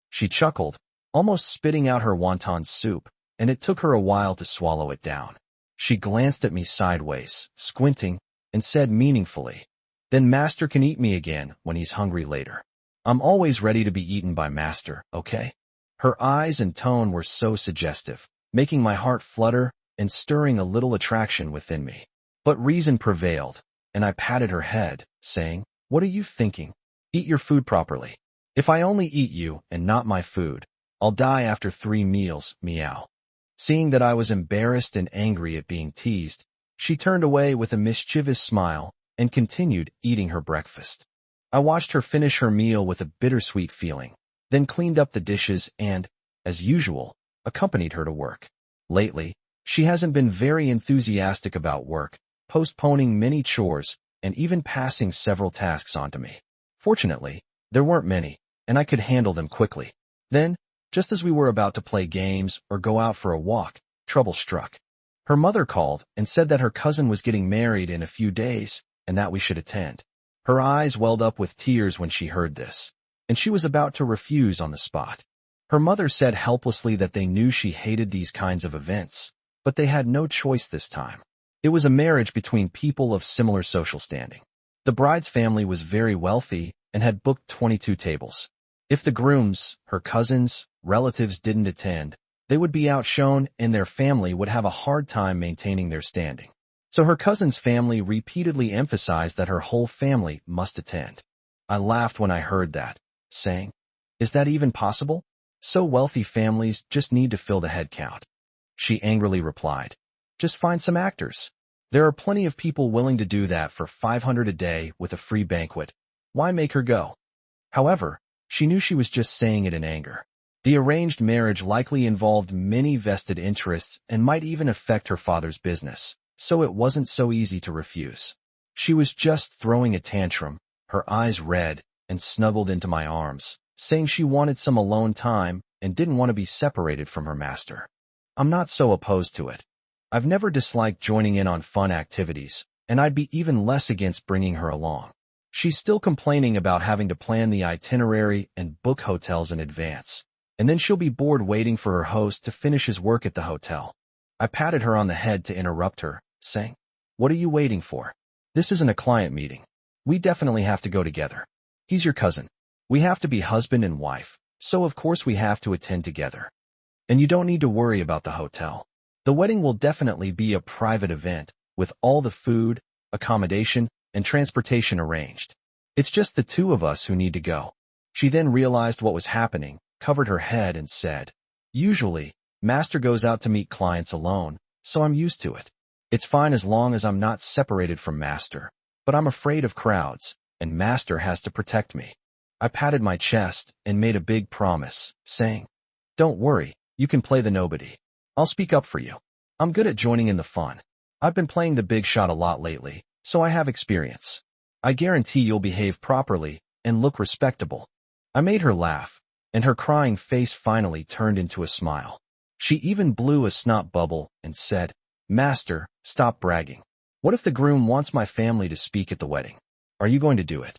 She chuckled, almost spitting out her wonton soup, and it took her a while to swallow it down. She glanced at me sideways, squinting, and said meaningfully, "Then Master can eat me again when he's hungry later. I'm always ready to be eaten by Master, okay?" Her eyes and tone were so suggestive, making my heart flutter and stirring a little attraction within me. But reason prevailed, and I patted her head, saying, "What are you thinking? Eat your food properly. If I only eat you and not my food, I'll die after 3 meals, meow." Seeing that I was embarrassed and angry at being teased, she turned away with a mischievous smile and continued eating her breakfast. I watched her finish her meal with a bittersweet feeling, then cleaned up the dishes and, as usual, accompanied her to work. Lately, she hasn't been very enthusiastic about work, postponing many chores and even passing several tasks on to me. Fortunately, there weren't many, and I could handle them quickly. Then, just as we were about to play games or go out for a walk, trouble struck. Her mother called and said that her cousin was getting married in a few days and that we should attend. Her eyes welled up with tears when she heard this, and she was about to refuse on the spot. Her mother said helplessly that they knew she hated these kinds of events, but they had no choice this time. It was a marriage between people of similar social standing. The bride's family was very wealthy and had booked 22 tables. If the groom's, her cousins, relatives didn't attend, they would be outshone and their family would have a hard time maintaining their standing. So her cousin's family repeatedly emphasized that her whole family must attend. I laughed when I heard that, saying, "Is that even possible? So wealthy families just need to fill the head count." She angrily replied, "Just find some actors. There are plenty of people willing to do that for $500 a day with a free banquet. Why make her go?" However, She knew she was just saying it in anger. The arranged marriage likely involved many vested interests and might even affect her father's business, so it wasn't so easy to refuse. She was just throwing a tantrum, her eyes red, and snuggled into my arms, saying she wanted some alone time and didn't want to be separated from her master. I'm not so opposed to it. I've never disliked joining in on fun activities, and I'd be even less against bringing her along. She's still complaining about having to plan the itinerary and book hotels in advance, and then she'll be bored waiting for her host to finish his work at the hotel. I patted her on the head to interrupt her, saying, "What are you waiting for? This isn't a client meeting. We definitely have to go together. He's your cousin. We have to be husband and wife, so of course we have to attend together. And you don't need to worry about the hotel. The wedding will definitely be a private event, with all the food, accommodation, and transportation arranged. It's just the two of us who need to go." She then realized what was happening, covered her head, and said, "Usually, Master goes out to meet clients alone, so I'm used to it. It's fine as long as I'm not separated from Master, but I'm afraid of crowds, and Master has to protect me." I patted my chest and made a big promise, saying, "Don't worry, you can play the nobody. I'll speak up for you. I'm good at joining in the fun. I've been playing the big shot a lot lately, so I have experience. I guarantee you'll behave properly and look respectable." I made her laugh, and her crying face finally turned into a smile. She even blew a snot bubble and said, "Master, stop bragging. What if the groom wants my family to speak at the wedding? Are you going to do it?"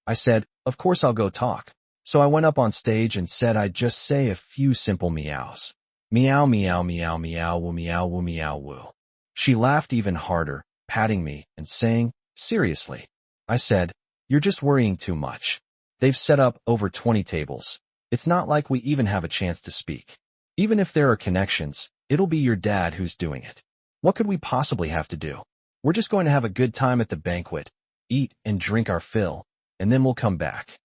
I said, "Of course I'll go talk." So I went up on stage and said I'd just say a few simple meows. Meow, meow, meow, meow, woo, meow, woo, meow, woo. She laughed even harder, patting me and saying, "Seriously?" I said, "You're just worrying too much. They've set up over 20 tables. It's not like we even have a chance to speak. Even if there are connections, it'll be your dad who's doing it. What could we possibly have to do? We're just going to have a good time at the banquet, eat and drink our fill, and then we'll come back."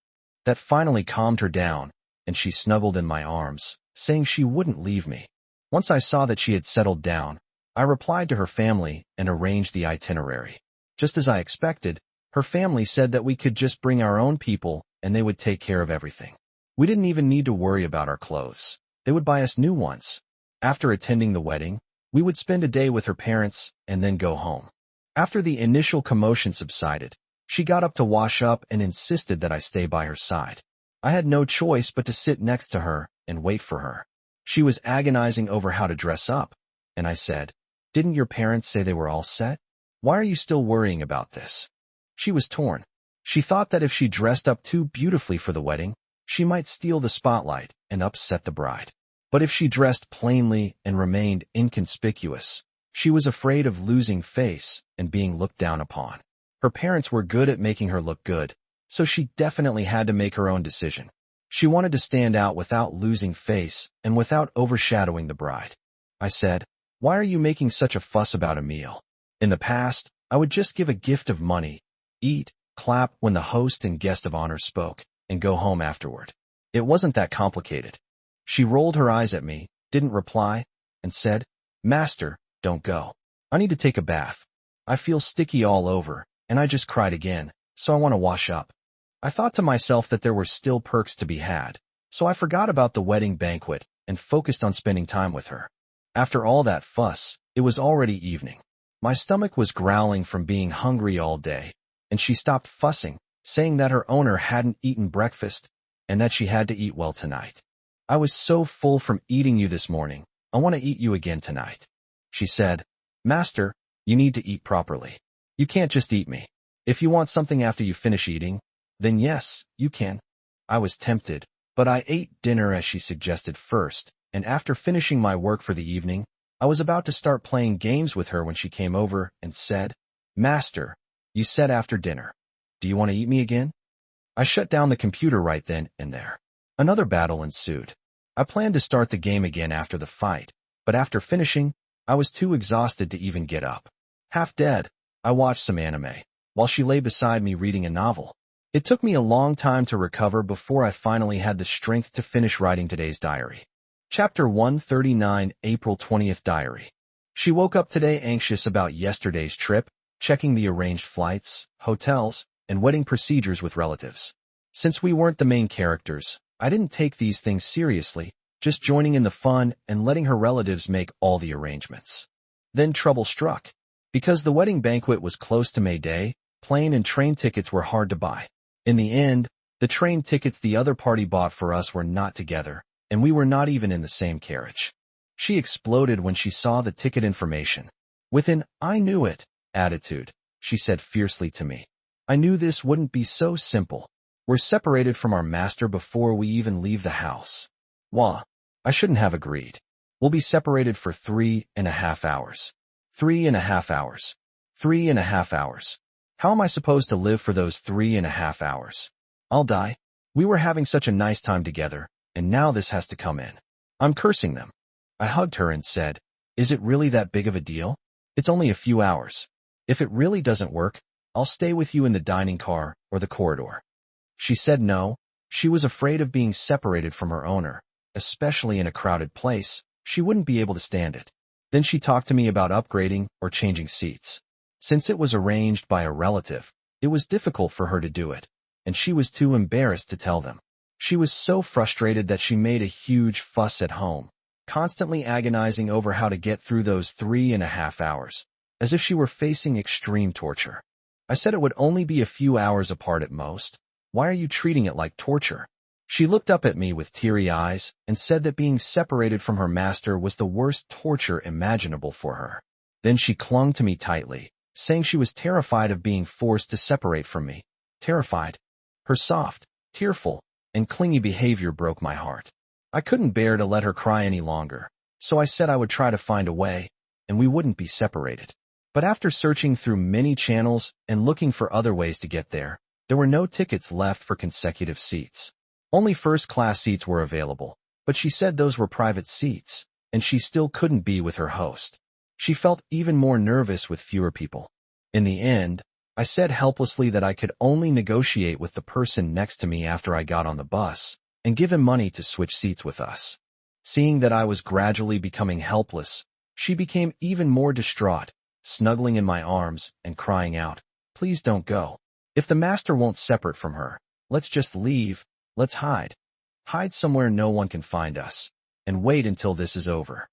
That finally calmed her down, and she snuggled in my arms, saying she wouldn't leave me. Once I saw that she had settled down, I replied to her family and arranged the itinerary. Just as I expected, her family said that we could just bring our own people and they would take care of everything. We didn't even need to worry about our clothes. They would buy us new ones. After attending the wedding, we would spend a day with her parents and then go home. After the initial commotion subsided, she got up to wash up and insisted that I stay by her side. I had no choice but to sit next to her and wait for her. She was agonizing over how to dress up, and I said, "Didn't your parents say they were all set? Why are you still worrying about this?" She was torn. She thought that if she dressed up too beautifully for the wedding, she might steal the spotlight and upset the bride. But if she dressed plainly and remained inconspicuous, she was afraid of losing face and being looked down upon. Her parents were good at making her look good, so she definitely had to make her own decision. She wanted to stand out without losing face and without overshadowing the bride. I said, "Why are you making such a fuss about a meal? In the past, I would just give a gift of money, eat, clap when the host and guest of honor spoke, and go home afterward. It wasn't that complicated." She rolled her eyes at me, didn't reply, and said, "Master, don't go. I need to take a bath. I feel sticky all over, and I just cried again, so I want to wash up." I thought to myself that there were still perks to be had, so I forgot about the wedding banquet and focused on spending time with her. After all that fuss, it was already evening. My stomach was growling from being hungry all day, and she stopped fussing, saying that her owner hadn't eaten breakfast and that she had to eat well tonight. "I was so full from eating you this morning, I want to eat you again tonight." She said, "Master, you need to eat properly. You can't just eat me. If you want something after you finish eating, then yes, you can." I was tempted, but I ate dinner as she suggested first, and after finishing my work for the evening, I was about to start playing games with her when she came over and said, "Master, you said after dinner. Do you want to eat me again?" I shut down the computer right then and there. Another battle ensued. I planned to start the game again after the fight, but after finishing, I was too exhausted to even get up. Half dead, I watched some anime, while she lay beside me reading a novel. It took me a long time to recover before I finally had the strength to finish writing today's diary. Chapter 139, April 20th Diary. She woke up today anxious about yesterday's trip, checking the arranged flights, hotels, and wedding procedures with relatives. Since we weren't the main characters, I didn't take these things seriously, just joining in the fun and letting her relatives make all the arrangements. Then trouble struck. Because the wedding banquet was close to May Day, plane and train tickets were hard to buy. In the end, the train tickets the other party bought for us were not together, and we were not even in the same carriage. She exploded when she saw the ticket information. With an "I knew it" attitude, she said fiercely to me, "I knew this wouldn't be so simple. We're separated from our master before we even leave the house." Wah! I shouldn't have agreed. We'll be separated for 3.5 hours. 3.5 hours. 3.5 hours. How am I supposed to live for those 3.5 hours? I'll die. We were having such a nice time together, and now this has to come in. I'm cursing them. I hugged her and said, "Is it really that big of a deal? It's only a few hours. If it really doesn't work, I'll stay with you in the dining car or the corridor." She said no. She was afraid of being separated from her owner, especially in a crowded place. She wouldn't be able to stand it. Then she talked to me about upgrading or changing seats. Since it was arranged by a relative, it was difficult for her to do it, and she was too embarrassed to tell them. She was so frustrated that she made a huge fuss at home, constantly agonizing over how to get through those 3.5 hours, as if she were facing extreme torture. I said it would only be a few hours apart at most. Why are you treating it like torture? She looked up at me with teary eyes and said that being separated from her master was the worst torture imaginable for her. Then she clung to me tightly, saying she was terrified of being forced to separate from me. Terrified. Her soft, tearful, and clingy behavior broke my heart. I couldn't bear to let her cry any longer, so I said I would try to find a way, and we wouldn't be separated. But after searching through many channels and looking for other ways to get there were no tickets left for consecutive seats. Only first-class seats were available, but she said those were private seats, and she still couldn't be with her host. She felt even more nervous with fewer people. In the end, I said helplessly that I could only negotiate with the person next to me after I got on the bus, and give him money to switch seats with us. Seeing that I was gradually becoming helpless, she became even more distraught, snuggling in my arms and crying out, "Please don't go. If the master won't separate from her, let's just leave. Let's hide. Hide somewhere no one can find us, and wait until this is over."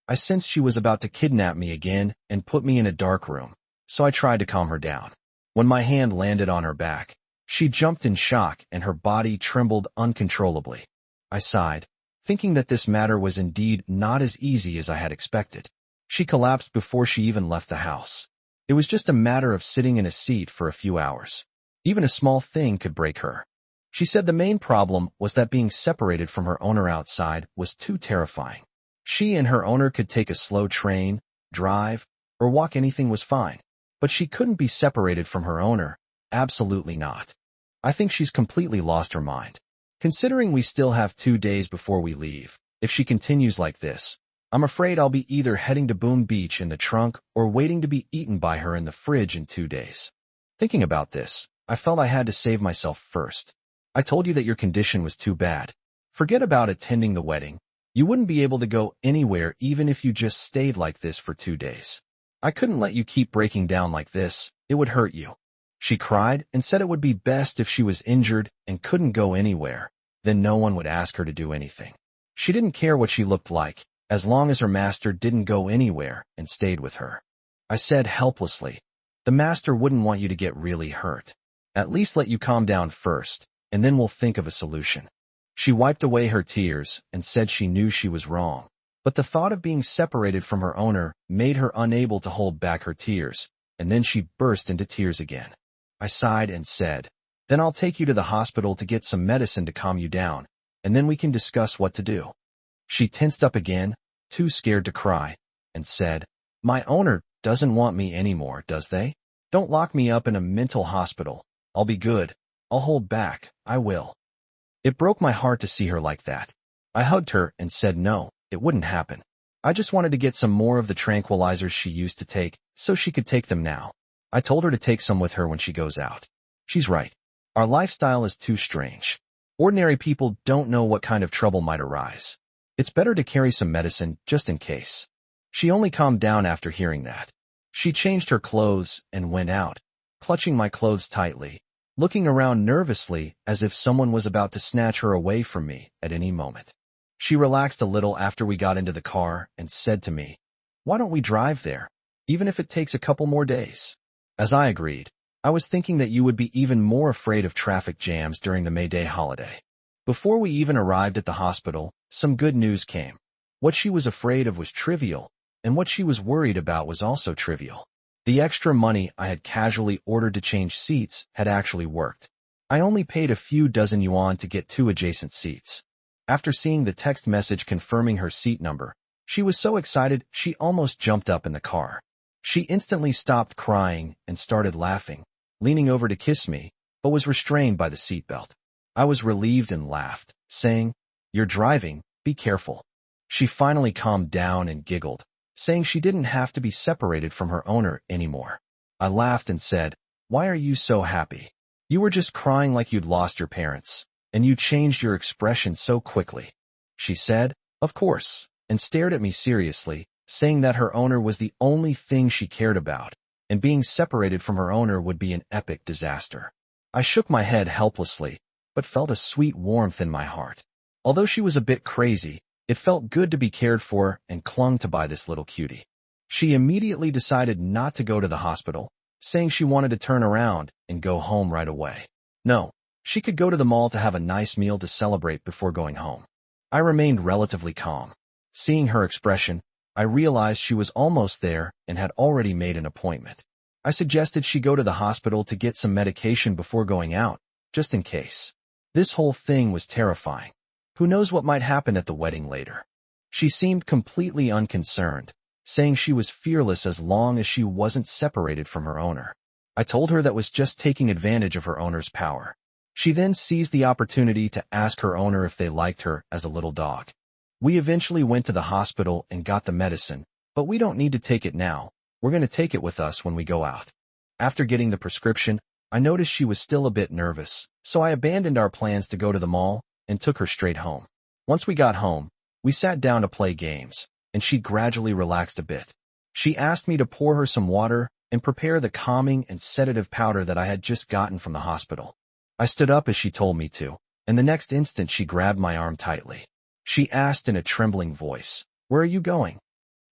I sensed she was about to kidnap me again and put me in a dark room, so I tried to calm her down. When my hand landed on her back, she jumped in shock and her body trembled uncontrollably. I sighed, thinking that this matter was indeed not as easy as I had expected. She collapsed before she even left the house. It was just a matter of sitting in a seat for a few hours. Even a small thing could break her. She said the main problem was that being separated from her owner outside was too terrifying. She and her owner could take a slow train, drive, or walk, anything was fine. But she couldn't be separated from her owner. Absolutely not. I think she's completely lost her mind. Considering we still have 2 days before we leave, if she continues like this, I'm afraid I'll be either heading to Boom Beach in the trunk or waiting to be eaten by her in the fridge in 2 days. Thinking about this, I felt I had to save myself first. I told you that your condition was too bad. Forget about attending the wedding. You wouldn't be able to go anywhere even if you just stayed like this for 2 days. I couldn't let you keep breaking down like this. It would hurt you. She cried and said it would be best if she was injured and couldn't go anywhere. Then no one would ask her to do anything. She didn't care what she looked like, as long as her master didn't go anywhere and stayed with her. I said helplessly, "The master wouldn't want you to get really hurt. At least let you calm down first, and then we'll think of a solution." She wiped away her tears and said she knew she was wrong, but the thought of being separated from her owner made her unable to hold back her tears, and then she burst into tears again. I sighed and said, "Then I'll take you to the hospital to get some medicine to calm you down, and then we can discuss what to do." She tensed up again, too scared to cry, and said, "My owner doesn't want me anymore, does they? Don't lock me up in a mental hospital. I'll be good. I'll hold back. I will." It broke my heart to see her like that. I hugged her and said no, it wouldn't happen. I just wanted to get some more of the tranquilizers she used to take so she could take them now. I told her to take some with her when she goes out. She's right. Our lifestyle is too strange. Ordinary people don't know what kind of trouble might arise. It's better to carry some medicine just in case. She only calmed down after hearing that. She changed her clothes and went out, clutching my clothes tightly, looking around nervously as if someone was about to snatch her away from me at any moment. She relaxed a little after we got into the car and said to me, "Why don't we drive there, even if it takes a couple more days?" As I agreed, I was thinking that you would be even more afraid of traffic jams during the May Day holiday. Before we even arrived at the hospital, some good news came. What she was afraid of was trivial, and what she was worried about was also trivial. The extra money I had casually ordered to change seats had actually worked. I only paid a few dozen yuan to get 2 adjacent seats. After seeing the text message confirming her seat number, she was so excited she almost jumped up in the car. She instantly stopped crying and started laughing, leaning over to kiss me, but was restrained by the seatbelt. I was relieved and laughed, saying, "You're driving, be careful." She finally calmed down and giggled, saying she didn't have to be separated from her owner anymore. I laughed and said, "Why are you so happy? You were just crying like you'd lost your parents, and you changed your expression so quickly." She said, "Of course," and stared at me seriously, saying that her owner was the only thing she cared about, and being separated from her owner would be an epic disaster. I shook my head helplessly, but felt a sweet warmth in my heart. Although she was a bit crazy, it felt good to be cared for and clung to by this little cutie. She immediately decided not to go to the hospital, saying she wanted to turn around and go home right away. No, she could go to the mall to have a nice meal to celebrate before going home. I remained relatively calm. Seeing her expression, I realized she was almost there and had already made an appointment. I suggested she go to the hospital to get some medication before going out, just in case. This whole thing was terrifying. Who knows what might happen at the wedding later? She seemed completely unconcerned, saying she was fearless as long as she wasn't separated from her owner. I told her that was just taking advantage of her owner's power. She then seized the opportunity to ask her owner if they liked her as a little dog. We eventually went to the hospital and got the medicine, but we don't need to take it now. We're going to take it with us when we go out. After getting the prescription, I noticed she was still a bit nervous, so I abandoned our plans to go to the mall and took her straight home. Once we got home, we sat down to play games, and she gradually relaxed a bit. She asked me to pour her some water and prepare the calming and sedative powder that I had just gotten from the hospital. I stood up as she told me to, and the next instant she grabbed my arm tightly. She asked in a trembling voice, "Where are you going?"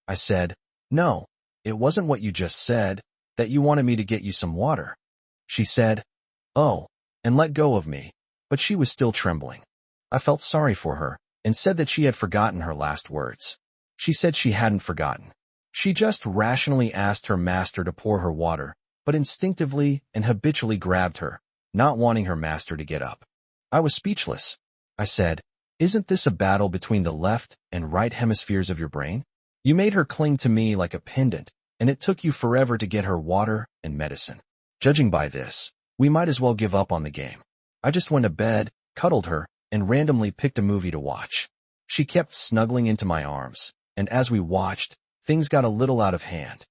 I said, "No, it wasn't what you just said, that you wanted me to get you some water." She said, "Oh," and let go of me, but she was still trembling. I felt sorry for her and said that she had forgotten her last words. She said she hadn't forgotten. She just rationally asked her master to pour her water, but instinctively and habitually grabbed her, not wanting her master to get up. I was speechless. I said, "Isn't this a battle between the left and right hemispheres of your brain? You made her cling to me like a pendant, and it took you forever to get her water and medicine. Judging by this, we might as well give up on the game." I just went to bed, cuddled her, and randomly picked a movie to watch. She kept snuggling into my arms, and as we watched, things got a little out of hand.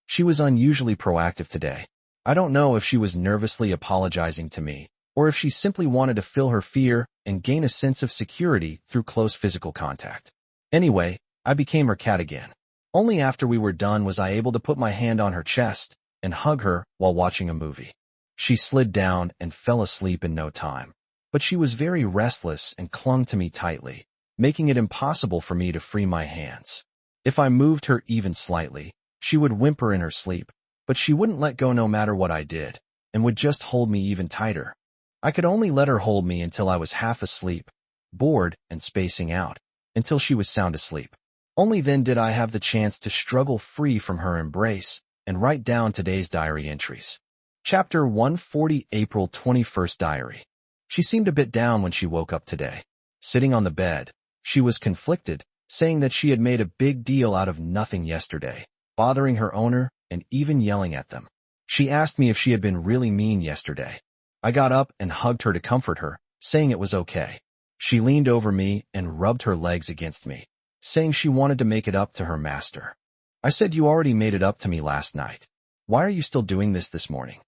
She was unusually proactive today. I don't know if she was nervously apologizing to me, or if she simply wanted to fill her fear and gain a sense of security through close physical contact. Anyway, I became her cat again. Only after we were done was I able to put my hand on her chest and hug her while watching a movie. She slid down and fell asleep in no time, but she was very restless and clung to me tightly, making it impossible for me to free my hands. If I moved her even slightly, she would whimper in her sleep, but she wouldn't let go no matter what I did, and would just hold me even tighter. I could only let her hold me until I was half asleep, bored and spacing out, until she was sound asleep. Only then did I have the chance to struggle free from her embrace and write down today's diary entries. Chapter 140, April 21st Diary. She seemed a bit down when she woke up today. Sitting on the bed, she was conflicted, saying that she had made a big deal out of nothing yesterday, bothering her owner and even yelling at them. She asked me if she had been really mean yesterday. I got up and hugged her to comfort her, saying it was okay. She leaned over me and rubbed her legs against me, saying she wanted to make it up to her master. I said, "You already made it up to me last night. Why are you still doing this morning?"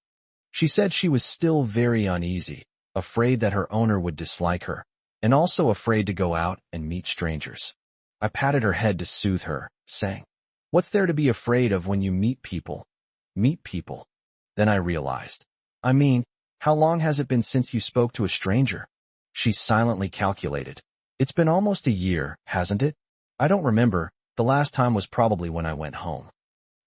She said she was still very uneasy, afraid that her owner would dislike her, and also afraid to go out and meet strangers. I patted her head to soothe her, saying, "What's there to be afraid of when you meet people?" Meet people. Then I realized. I mean, How long has it been since you spoke to a stranger? She silently calculated. It's been almost a year, hasn't it? I don't remember. The last time was probably when I went home.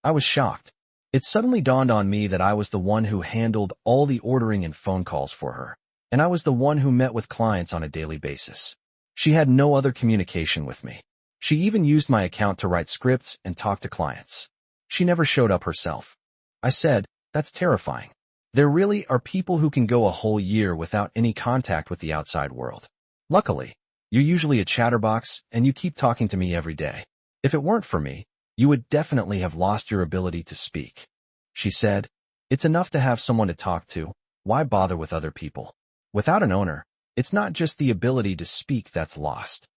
I was shocked. It suddenly dawned on me that I was the one who handled all the ordering and phone calls for her, and I was the one who met with clients on a daily basis. She had no other communication with me. She even used my account to write scripts and talk to clients. She never showed up herself. I said, that's terrifying. There really are people who can go a whole year without any contact with the outside world. Luckily, you're usually a chatterbox and you keep talking to me every day. If it weren't for me, you would definitely have lost your ability to speak. She said, it's enough to have someone to talk to. Why bother with other people? Without an owner, it's not just the ability to speak that's lost.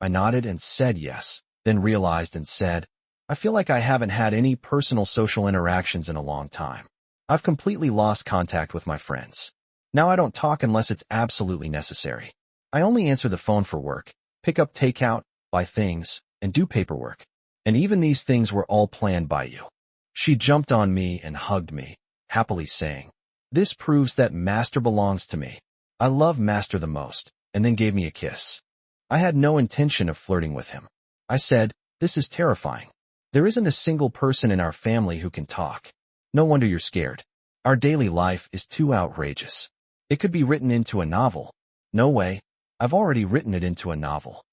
I nodded and said yes, then realized and said, I feel like I haven't had any personal social interactions in a long time. I've completely lost contact with my friends. Now I don't talk unless it's absolutely necessary. I only answer the phone for work, pick up takeout, buy things, and do paperwork. And even these things were all planned by you. She jumped on me and hugged me, happily saying, this proves that Master belongs to me. I love Master the most, and then gave me a kiss. I had no intention of flirting with him. I said, this is terrifying. There isn't a single person in our family who can talk. No wonder you're scared. Our daily life is too outrageous. It could be written into a novel. No way. I've already written it into a novel.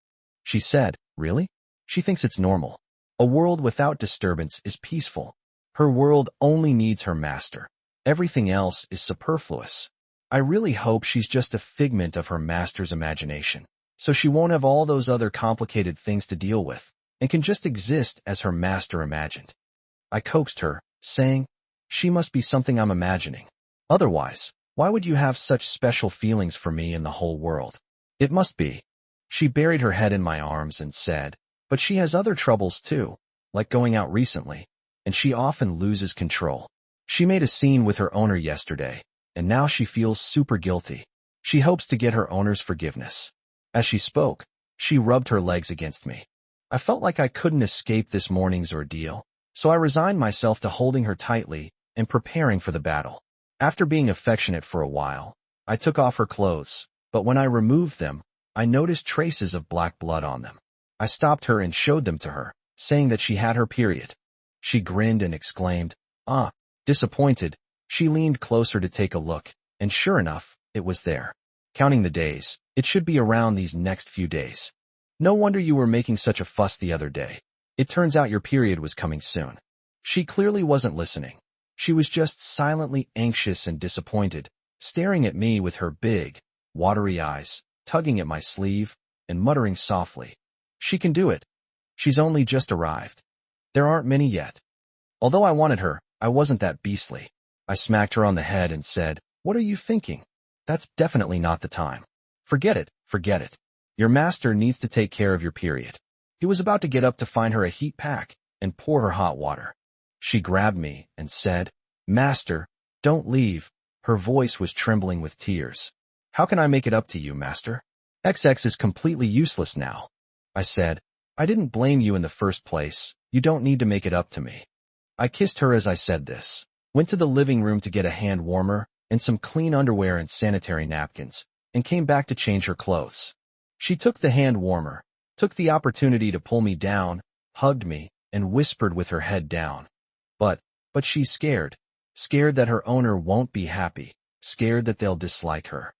She said, really? She thinks it's normal. A world without disturbance is peaceful. Her world only needs her master. Everything else is superfluous. I really hope she's just a figment of her master's imagination, so she won't have all those other complicated things to deal with, and can just exist as her master imagined. I coaxed her, saying, she must be something I'm imagining. Otherwise, why would you have such special feelings for me in the whole world? It must be. She buried her head in my arms and said, but she has other troubles too, like going out recently, and she often loses control. She made a scene with her owner yesterday, and now she feels super guilty. She hopes to get her owner's forgiveness. As she spoke, she rubbed her legs against me. I felt like I couldn't escape this morning's ordeal, so I resigned myself to holding her tightly and preparing for the battle. After being affectionate for a while, I took off her clothes, but when I removed them, I noticed traces of black blood on them. I stopped her and showed them to her, saying that she had her period. She grinned and exclaimed, ah, disappointed. She leaned closer to take a look, and sure enough, it was there. Counting the days, it should be around these next few days. No wonder you were making such a fuss the other day. It turns out your period was coming soon. She clearly wasn't listening. She was just silently anxious and disappointed, staring at me with her big, watery eyes, tugging at my sleeve, and muttering softly, she can do it. She's only just arrived. There aren't many yet. Although I wanted her, I wasn't that beastly. I smacked her on the head and said, what are you thinking? That's definitely not the time. Forget it, forget it. Your master needs to take care of your period. He was about to get up to find her a heat pack and pour her hot water. She grabbed me and said, Master, don't leave. Her voice was trembling with tears. How can I make it up to you, Master? XX is completely useless now. I said, I didn't blame you in the first place. You don't need to make it up to me. I kissed her as I said this, went to the living room to get a hand warmer and some clean underwear and sanitary napkins, and came back to change her clothes. She took the hand warmer, took the opportunity to pull me down, hugged me, and whispered with her head down. But she's scared. Scared that her owner won't be happy, scared that they'll dislike her.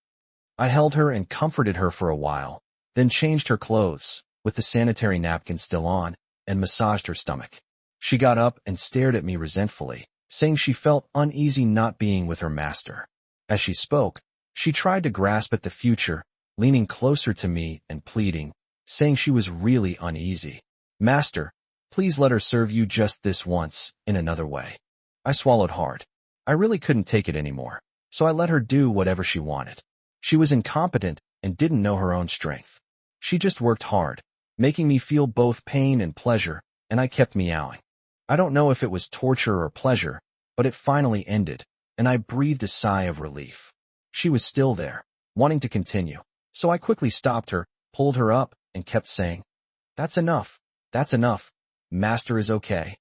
I held her and comforted her for a while, then changed her clothes, with the sanitary napkin still on, and massaged her stomach. She got up and stared at me resentfully, saying she felt uneasy not being with her master. As she spoke, she tried to grasp at the future, leaning closer to me and pleading, saying she was really uneasy. Master, please let her serve you just this once, in another way. I swallowed hard. I really couldn't take it anymore, so I let her do whatever she wanted. She was incompetent and didn't know her own strength. She just worked hard, making me feel both pain and pleasure, and I kept meowing. I don't know if it was torture or pleasure, but it finally ended, and I breathed a sigh of relief. She was still there, wanting to continue, so I quickly stopped her, pulled her up, and kept saying, That's enough. That's enough. Master is okay.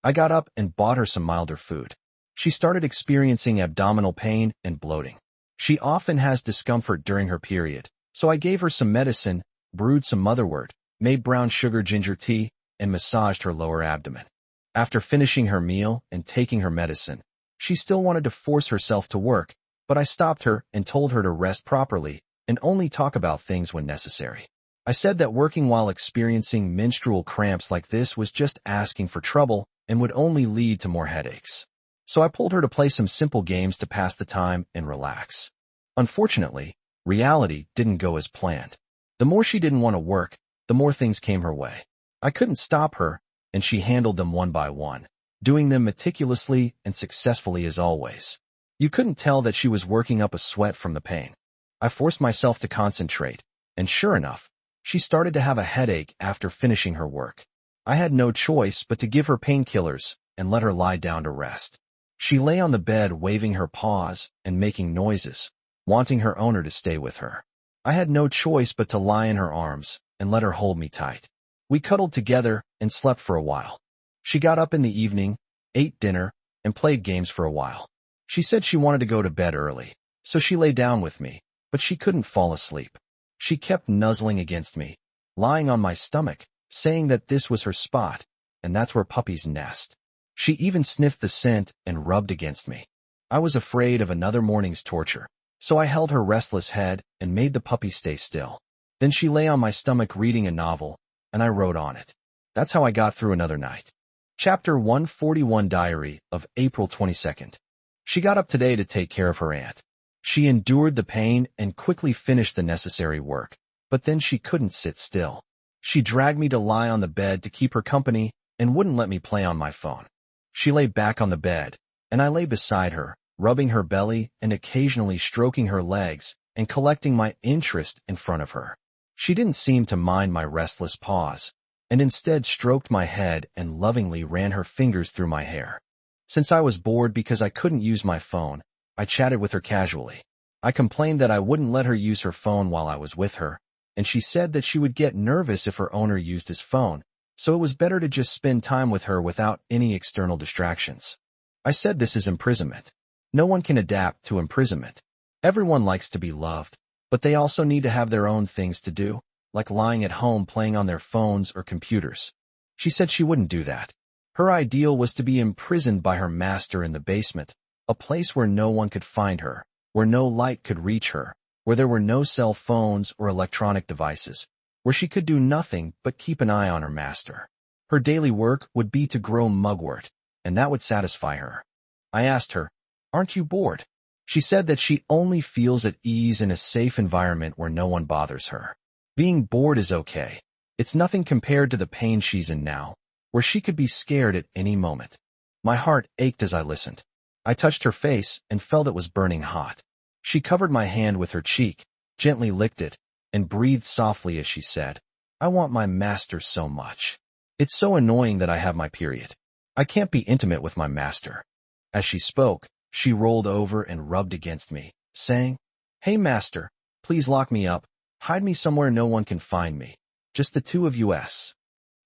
I got up and bought her some milder food. She started experiencing abdominal pain and bloating. She often has discomfort during her period, so I gave her some medicine, brewed some motherwort, made brown sugar ginger tea, and massaged her lower abdomen. After finishing her meal and taking her medicine, she still wanted to force herself to work, but I stopped her and told her to rest properly and only talk about things when necessary. I said that working while experiencing menstrual cramps like this was just asking for trouble and would only lead to more headaches. So I pulled her to play some simple games to pass the time and relax. Unfortunately, reality didn't go as planned. The more she didn't want to work, the more things came her way. I couldn't stop her, and she handled them one by one, doing them meticulously and successfully as always. You couldn't tell that she was working up a sweat from the pain. I forced myself to concentrate, and sure enough, she started to have a headache after finishing her work. I had no choice but to give her painkillers and let her lie down to rest. She lay on the bed waving her paws and making noises, wanting her owner to stay with her. I had no choice but to lie in her arms and let her hold me tight. We cuddled together and slept for a while. She got up in the evening, ate dinner, and played games for a while. She said she wanted to go to bed early, so she lay down with me, but she couldn't fall asleep. She kept nuzzling against me, lying on my stomach, saying that this was her spot, and that's where puppies nest. She even sniffed the scent and rubbed against me. I was afraid of another morning's torture, so I held her restless head and made the puppy stay still. Then she lay on my stomach reading a novel, and I wrote on it. That's how I got through another night. Chapter 141 Diary of April 22nd. She got up today to take care of her aunt. She endured the pain and quickly finished the necessary work, but then she couldn't sit still. She dragged me to lie on the bed to keep her company and wouldn't let me play on my phone. She lay back on the bed, and I lay beside her, rubbing her belly and occasionally stroking her legs and collecting my interest in front of her. She didn't seem to mind my restless paws, and instead stroked my head and lovingly ran her fingers through my hair. Since I was bored because I couldn't use my phone, I chatted with her casually. I complained that I wouldn't let her use her phone while I was with her, and she said that she would get nervous if her owner used his phone, so it was better to just spend time with her without any external distractions. I said this is imprisonment. No one can adapt to imprisonment. Everyone likes to be loved, but they also need to have their own things to do, like lying at home playing on their phones or computers. She said she wouldn't do that. Her ideal was to be imprisoned by her master in the basement, a place where no one could find her, where no light could reach her, where there were no cell phones or electronic devices, where she could do nothing but keep an eye on her master. Her daily work would be to grow mugwort, and that would satisfy her. I asked her, "Aren't you bored?" She said that she only feels at ease in a safe environment where no one bothers her. Being bored is okay. It's nothing compared to the pain she's in now, where she could be scared at any moment. My heart ached as I listened. I touched her face and felt it was burning hot. She covered my hand with her cheek, gently licked it, and breathed softly as she said, "I want my master so much. It's so annoying that I have my period. I can't be intimate with my master." As she spoke, she rolled over and rubbed against me, saying, "Hey master, please lock me up, hide me somewhere no one can find me. Just the two of us."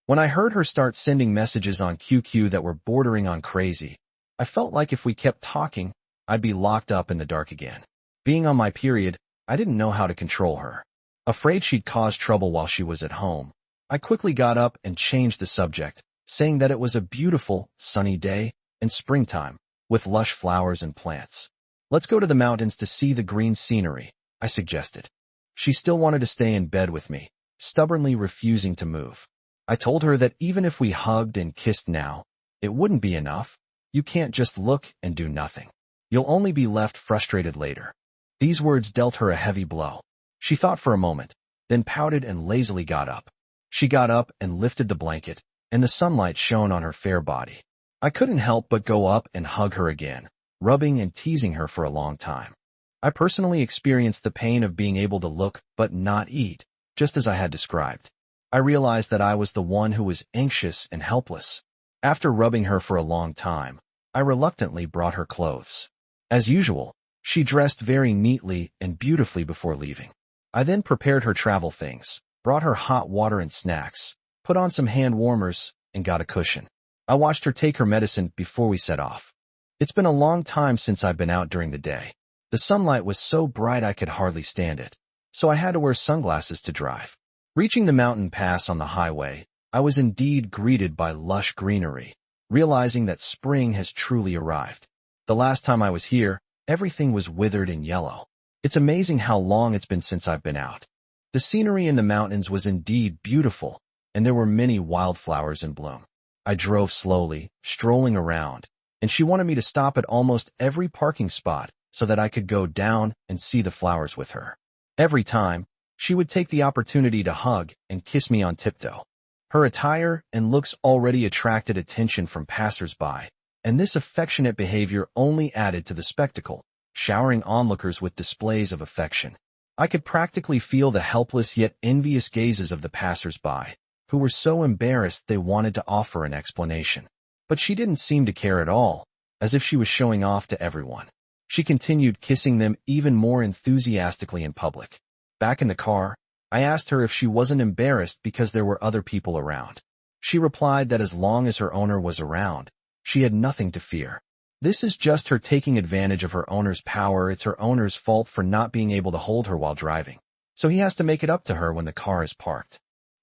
When I heard her start sending messages on QQ that were bordering on crazy, I felt like if we kept talking, I'd be locked up in the dark again. Being on my period, I didn't know how to control her. Afraid she'd cause trouble while she was at home, I quickly got up and changed the subject, saying that it was a beautiful, sunny day and springtime, with lush flowers and plants. "Let's go to the mountains to see the green scenery," I suggested. She still wanted to stay in bed with me, stubbornly refusing to move. I told her that even if we hugged and kissed now, it wouldn't be enough. You can't just look and do nothing. You'll only be left frustrated later. These words dealt her a heavy blow. She thought for a moment, then pouted and lazily got up. She got up and lifted the blanket, and the sunlight shone on her fair body. I couldn't help but go up and hug her again, rubbing and teasing her for a long time. I personally experienced the pain of being able to look but not eat, just as I had described. I realized that I was the one who was anxious and helpless. After rubbing her for a long time, I reluctantly brought her clothes. As usual, she dressed very neatly and beautifully before leaving. I then prepared her travel things, brought her hot water and snacks, put on some hand warmers, and got a cushion. I watched her take her medicine before we set off. It's been a long time since I've been out during the day. The sunlight was so bright I could hardly stand it, so I had to wear sunglasses to drive. Reaching the mountain pass on the highway, I was indeed greeted by lush greenery, realizing that spring has truly arrived. The last time I was here, everything was withered and yellow. It's amazing how long it's been since I've been out. The scenery in the mountains was indeed beautiful, and there were many wildflowers in bloom. I drove slowly, strolling around, and she wanted me to stop at almost every parking spot so that I could go down and see the flowers with her. Every time, she would take the opportunity to hug and kiss me on tiptoe. Her attire and looks already attracted attention from passers-by, and this affectionate behavior only added to the spectacle, showering onlookers with displays of affection. I could practically feel the helpless yet envious gazes of the passers-by, who were so embarrassed they wanted to offer an explanation. But she didn't seem to care at all, as if she was showing off to everyone. She continued kissing them even more enthusiastically in public. Back in the car, I asked her if she wasn't embarrassed because there were other people around. She replied that as long as her owner was around, she had nothing to fear. This is just her taking advantage of her owner's power. It's her owner's fault for not being able to hold her while driving, so he has to make it up to her when the car is parked.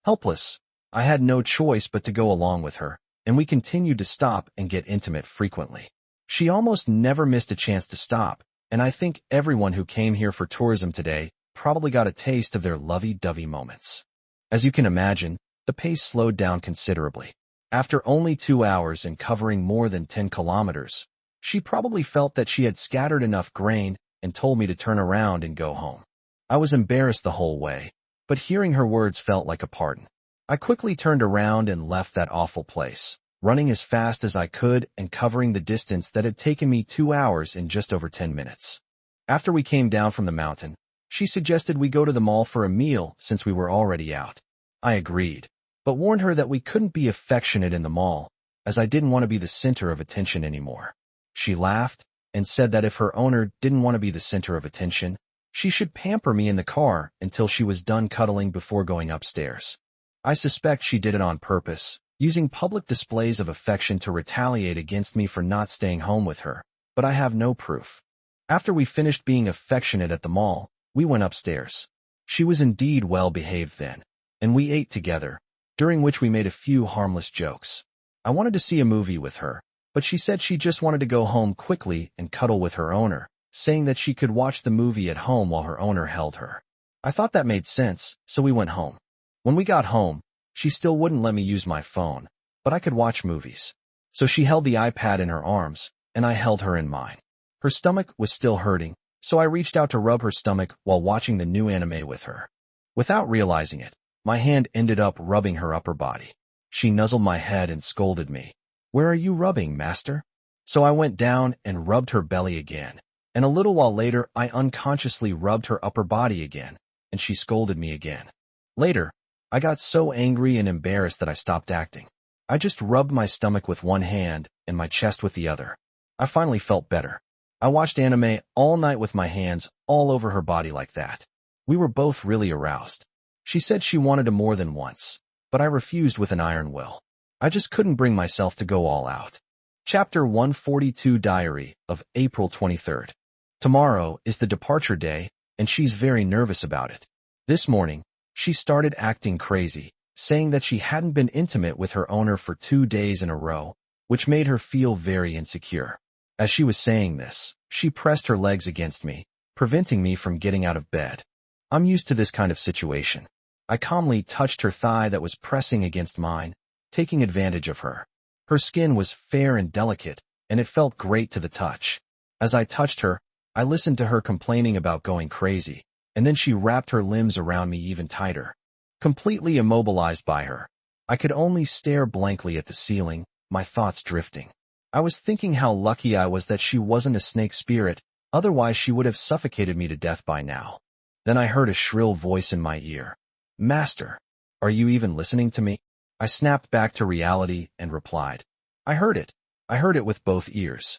Helpless, I had no choice but to go along with her, and we continued to stop and get intimate frequently. She almost never missed a chance to stop, and I think everyone who came here for tourism today probably got a taste of their lovey-dovey moments. As you can imagine, the pace slowed down considerably. After only 2 hours and covering more than 10 kilometers, she probably felt that she had scattered enough grain and told me to turn around and go home. I was embarrassed the whole way, but hearing her words felt like a pardon. I quickly turned around and left that awful place, running as fast as I could and covering the distance that had taken me 2 hours in just over 10 minutes. After we came down from the mountain, she suggested we go to the mall for a meal since we were already out. I agreed, but warned her that we couldn't be affectionate in the mall, as I didn't want to be the center of attention anymore. She laughed and said that if her owner didn't want to be the center of attention, she should pamper me in the car until she was done cuddling before going upstairs. I suspect she did it on purpose, using public displays of affection to retaliate against me for not staying home with her, but I have no proof. After we finished being affectionate at the mall, we went upstairs. She was indeed well behaved then, and we ate together, during which we made a few harmless jokes. I wanted to see a movie with her, but she said she just wanted to go home quickly and cuddle with her owner, saying that she could watch the movie at home while her owner held her. I thought that made sense, so we went home. When we got home, she still wouldn't let me use my phone, but I could watch movies. So she held the iPad in her arms, and I held her in mine. Her stomach was still hurting, so I reached out to rub her stomach while watching the new anime with her. Without realizing it, my hand ended up rubbing her upper body. She nuzzled my head and scolded me. "Where are you rubbing, master?" So I went down and rubbed her belly again, and a little while later I unconsciously rubbed her upper body again, and she scolded me again. Later, I got so angry and embarrassed that I stopped acting. I just rubbed my stomach with one hand and my chest with the other. I finally felt better. I watched anime all night with my hands all over her body like that. We were both really aroused. She said she wanted to more than once, but I refused with an iron will. I just couldn't bring myself to go all out. Chapter 142 Diary of April 23rd. Tomorrow is the departure day, and she's very nervous about it. This morning, she started acting crazy, saying that she hadn't been intimate with her owner for 2 days in a row, which made her feel very insecure. As she was saying this, she pressed her legs against me, preventing me from getting out of bed. I'm used to this kind of situation. I calmly touched her thigh that was pressing against mine, taking advantage of her. Her skin was fair and delicate, and it felt great to the touch. As I touched her, I listened to her complaining about going crazy, and then she wrapped her limbs around me even tighter. Completely immobilized by her, I could only stare blankly at the ceiling, my thoughts drifting. I was thinking how lucky I was that she wasn't a snake spirit, otherwise she would have suffocated me to death by now. Then I heard a shrill voice in my ear. "Master, are you even listening to me?" I snapped back to reality and replied, I heard it. I heard it with both ears."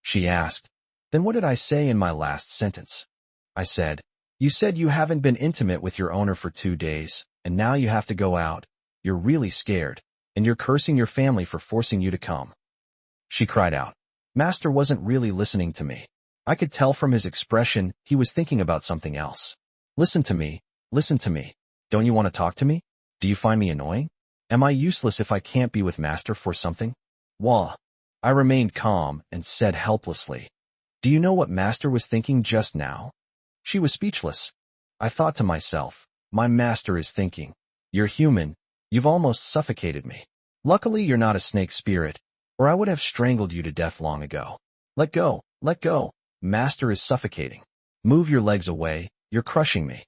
She asked, "Then what did I say in my last sentence?" I said, "You said you haven't been intimate with your owner for 2 days, and now you have to go out. You're really scared, and you're cursing your family for forcing you to come." She cried out. Master wasn't really listening to me. I could tell from his expression he was thinking about something else. Listen to me. Listen to me. Don't you want to talk to me? Do you find me annoying? Am I useless if I can't be with Master for something? Wah. I remained calm and said helplessly, do you know what Master was thinking just now? She was speechless. I thought to myself, my master is thinking, you're human, you've almost suffocated me. Luckily you're not a snake spirit, or I would have strangled you to death long ago. Let go, let go. Master is suffocating. Move your legs away, you're crushing me.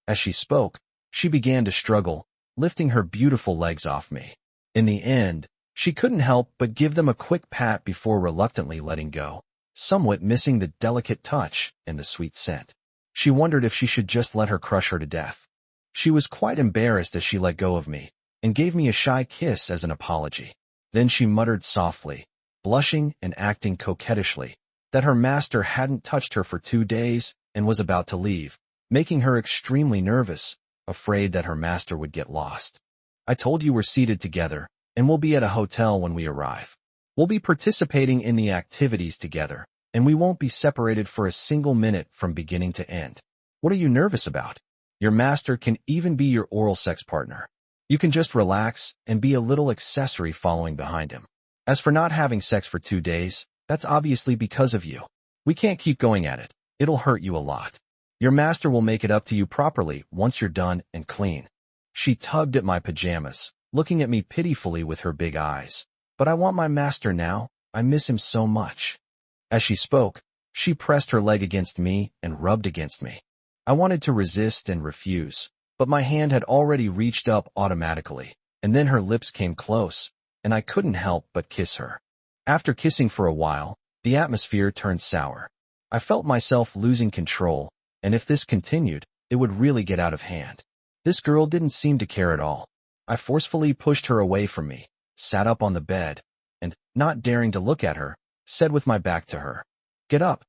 As she spoke, she began to struggle, lifting her beautiful legs off me. In the end, she couldn't help but give them a quick pat before reluctantly letting go, somewhat missing the delicate touch and the sweet scent. She wondered if she should just let her crush her to death. She was quite embarrassed as she let go of me, and gave me a shy kiss as an apology. Then she muttered softly, blushing and acting coquettishly, that her master hadn't touched her for 2 days and was about to leave, making her extremely nervous, afraid that her master would get lost. I told you we're seated together, and we'll be at a hotel when we arrive. We'll be participating in the activities together, and we won't be separated for a single minute from beginning to end. What are you nervous about? Your master can even be your oral sex partner. You can just relax and be a little accessory following behind him. As for not having sex for 2 days, that's obviously because of you. We can't keep going at it. It'll hurt you a lot. Your master will make it up to you properly once you're done and clean. She tugged at my pajamas, looking at me pitifully with her big eyes. But I want my master now. I miss him so much. As she spoke, she pressed her leg against me and rubbed against me. I wanted to resist and refuse, but my hand had already reached up automatically, and then her lips came close, and I couldn't help but kiss her. After kissing for a while, the atmosphere turned sour. I felt myself losing control, and if this continued, it would really get out of hand. This girl didn't seem to care at all. I forcefully pushed her away from me, sat up on the bed, and, not daring to look at her, said with my back to her, get up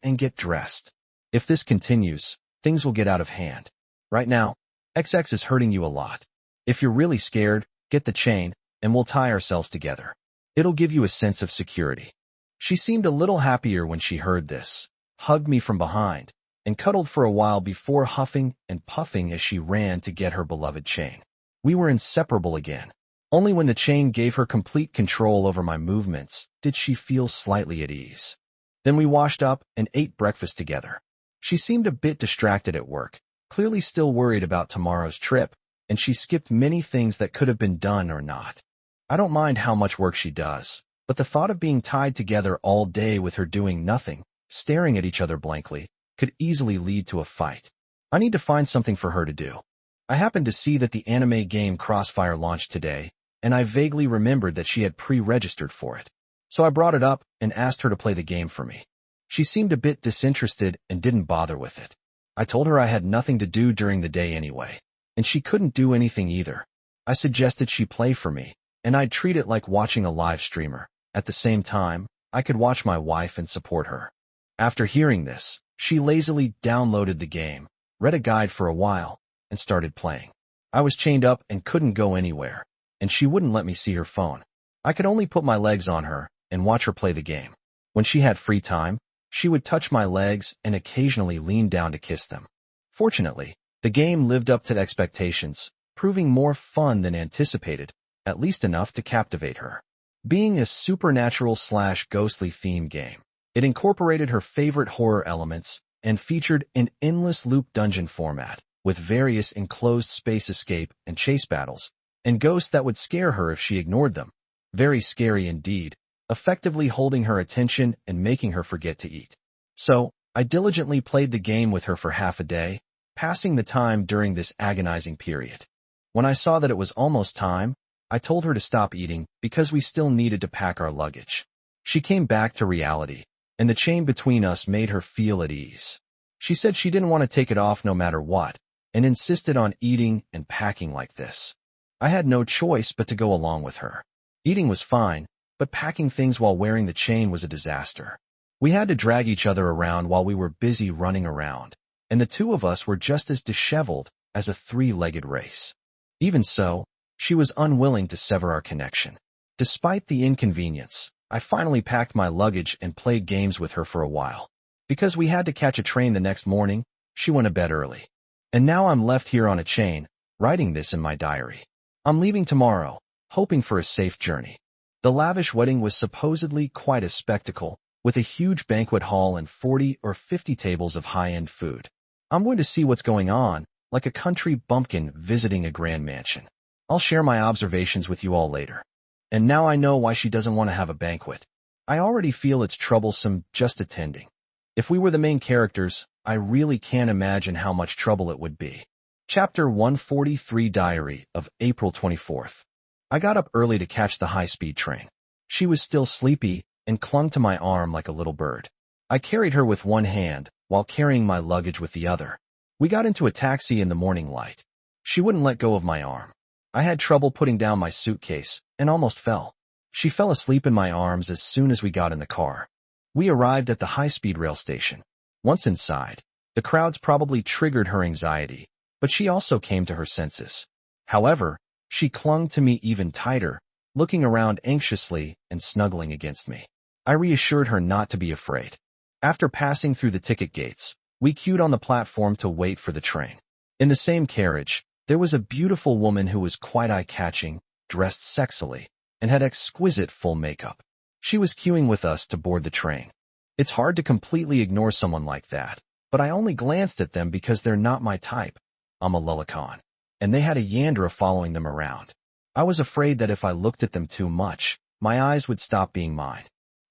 and get dressed. If this continues, things will get out of hand. Right now, XX is hurting you a lot. If you're really scared, get the chain, and we'll tie ourselves together. It'll give you a sense of security. She seemed a little happier when she heard this, hugged me from behind, and cuddled for a while before huffing and puffing as she ran to get her beloved chain. We were inseparable again. Only when the chain gave her complete control over my movements did she feel slightly at ease. Then we washed up and ate breakfast together. She seemed a bit distracted at work, clearly still worried about tomorrow's trip, and she skipped many things that could have been done or not. I don't mind how much work she does, but the thought of being tied together all day with her doing nothing, staring at each other blankly, could easily lead to a fight. I need to find something for her to do. I happened to see that the anime game Crossfire launched today, and I vaguely remembered that she had pre-registered for it. So I brought it up and asked her to play the game for me. She seemed a bit disinterested and didn't bother with it. I told her I had nothing to do during the day anyway, and she couldn't do anything either. I suggested she play for me, and I'd treat it like watching a live streamer. At the same time, I could watch my wife and support her. After hearing this, she lazily downloaded the game, read a guide for a while, and started playing. I was chained up and couldn't go anywhere, and she wouldn't let me see her phone. I could only put my legs on her and watch her play the game. When she had free time, she would touch my legs and occasionally lean down to kiss them. Fortunately, the game lived up to expectations, proving more fun than anticipated, at least enough to captivate her. Being a supernatural/ghostly theme game, it incorporated her favorite horror elements and featured an endless loop dungeon format, with various enclosed space escape and chase battles, and ghosts that would scare her if she ignored them. Very scary indeed, effectively holding her attention and making her forget to eat. So, I diligently played the game with her for half a day, passing the time during this agonizing period. When I saw that it was almost time, I told her to stop eating because we still needed to pack our luggage. She came back to reality, and the chain between us made her feel at ease. She said she didn't want to take it off no matter what, and insisted on eating and packing like this. I had no choice but to go along with her. Eating was fine, but packing things while wearing the chain was a disaster. We had to drag each other around while we were busy running around, and the two of us were just as disheveled as a three-legged race. Even so, she was unwilling to sever our connection. Despite the inconvenience, I finally packed my luggage and played games with her for a while. Because we had to catch a train the next morning, she went to bed early. And now I'm left here on a chain, writing this in my diary. I'm leaving tomorrow, hoping for a safe journey. The lavish wedding was supposedly quite a spectacle, with a huge banquet hall and 40 or 50 tables of high-end food. I'm going to see what's going on, like a country bumpkin visiting a grand mansion. I'll share my observations with you all later. And now I know why she doesn't want to have a banquet. I already feel it's troublesome just attending. If we were the main characters, I really can't imagine how much trouble it would be. Chapter 143 Diary of April 24th. I got up early to catch the high-speed train. She was still sleepy and clung to my arm like a little bird. I carried her with one hand while carrying my luggage with the other. We got into a taxi in the morning light. She wouldn't let go of my arm. I had trouble putting down my suitcase and almost fell. She fell asleep in my arms as soon as we got in the car. We arrived at the high-speed rail station. Once inside, the crowds probably triggered her anxiety, but she also came to her senses. However, she clung to me even tighter, looking around anxiously and snuggling against me. I reassured her not to be afraid. After passing through the ticket gates, we queued on the platform to wait for the train. In the same carriage, there was a beautiful woman who was quite eye-catching, dressed sexily, and had exquisite full makeup. She was queuing with us to board the train. It's hard to completely ignore someone like that, but I only glanced at them because they're not my type. I'm a lullicon, and they had a Yandere following them around. I was afraid that if I looked at them too much, my eyes would stop being mine.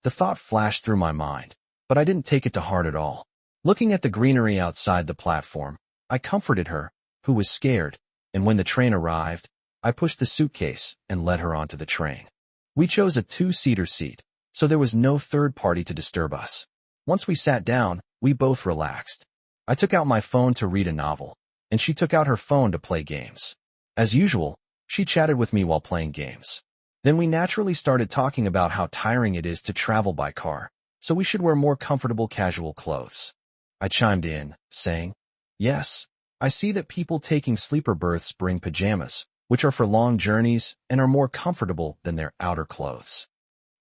The thought flashed through my mind, but I didn't take it to heart at all. Looking at the greenery outside the platform, I comforted her, who was scared, and when the train arrived, I pushed the suitcase and led her onto the train. We chose a two-seater seat, so there was no third party to disturb us. Once we sat down, we both relaxed. I took out my phone to read a novel, and she took out her phone to play games. As usual, she chatted with me while playing games. Then we naturally started talking about how tiring it is to travel by car, so we should wear more comfortable casual clothes. I chimed in, saying, "Yes, I see that people taking sleeper berths bring pajamas, which are for long journeys and are more comfortable than their outer clothes."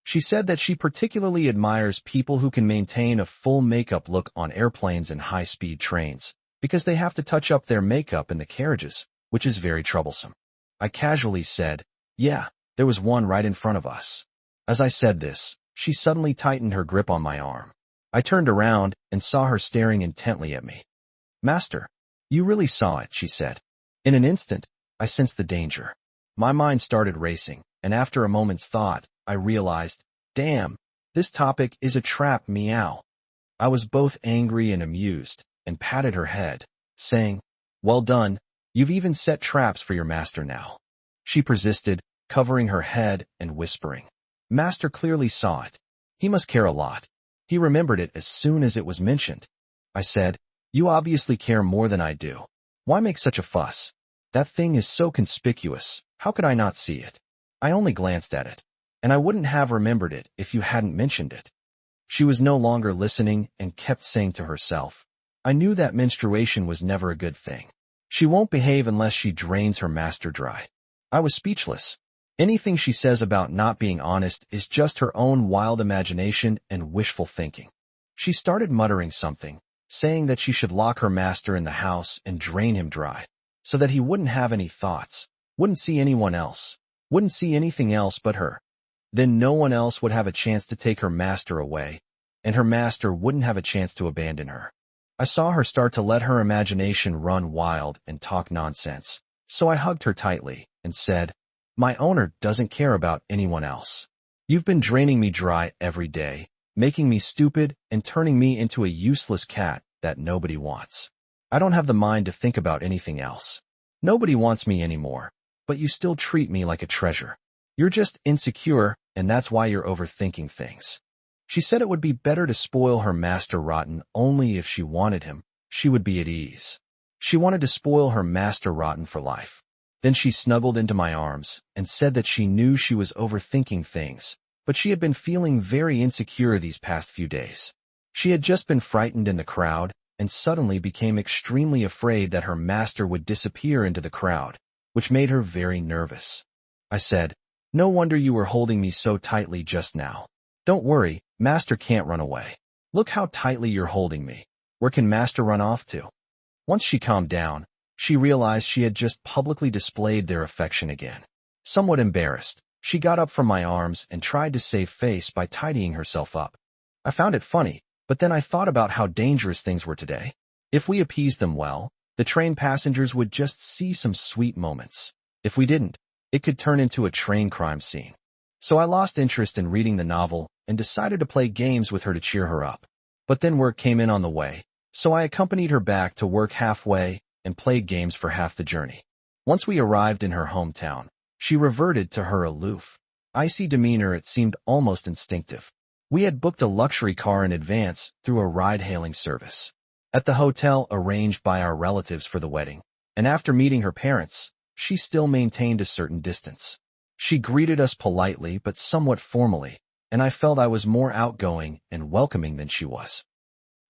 She said that she particularly admires people who can maintain a full makeup look on airplanes and high-speed trains, because they have to touch up their makeup in the carriages, which is very troublesome. I casually said, "Yeah, there was one right in front of us." As I said this, she suddenly tightened her grip on my arm. I turned around and saw her staring intently at me. "Master, you really saw it," she said. In an instant, I sensed the danger. My mind started racing, and after a moment's thought, I realized, damn, this topic is a trap, meow. I was both angry and amused, and patted her head, saying, "Well done, you've even set traps for your master now." She persisted, covering her head and whispering. Master clearly saw it. He must care a lot. He remembered it as soon as it was mentioned. I said, "You obviously care more than I do. Why make such a fuss? That thing is so conspicuous, how could I not see it? I only glanced at it, and I wouldn't have remembered it if you hadn't mentioned it." She was no longer listening and kept saying to herself, "I knew that menstruation was never a good thing. She won't behave unless she drains her master dry." I was speechless. Anything she says about not being honest is just her own wild imagination and wishful thinking. She started muttering something, saying that she should lock her master in the house and drain him dry, so that he wouldn't have any thoughts, wouldn't see anyone else, wouldn't see anything else but her. Then no one else would have a chance to take her master away, and her master wouldn't have a chance to abandon her. I saw her start to let her imagination run wild and talk nonsense, so I hugged her tightly and said, "My owner doesn't care about anyone else. You've been draining me dry every day, making me stupid and turning me into a useless cat that nobody wants. I don't have the mind to think about anything else. Nobody wants me anymore, but you still treat me like a treasure. You're just insecure, and that's why you're overthinking things." She said it would be better to spoil her master rotten only if she wanted him. She would be at ease. She wanted to spoil her master rotten for life. Then she snuggled into my arms and said that she knew she was overthinking things, but she had been feeling very insecure these past few days. She had just been frightened in the crowd and suddenly became extremely afraid that her master would disappear into the crowd, which made her very nervous. I said, "No wonder you were holding me so tightly just now. Don't worry, master can't run away. Look how tightly you're holding me. Where can Master run off to? Once she calmed down, she realized she had just publicly displayed their affection again. Somewhat embarrassed, she got up from my arms and tried to save face by tidying herself up. I found it funny, but then I thought about how dangerous things were today. If we appeased them well, the train passengers would just see some sweet moments. If we didn't, it could turn into a train crime scene. So I lost interest in reading the novel and decided to play games with her to cheer her up. But then work came in on the way, so I accompanied her back to work halfway and played games for half the journey. Once we arrived in her hometown, she reverted to her aloof, icy demeanor. It seemed almost instinctive. We had booked a luxury car in advance through a ride-hailing service. At the hotel arranged by our relatives for the wedding, and after meeting her parents, she still maintained a certain distance. She greeted us politely but somewhat formally, and I felt I was more outgoing and welcoming than she was.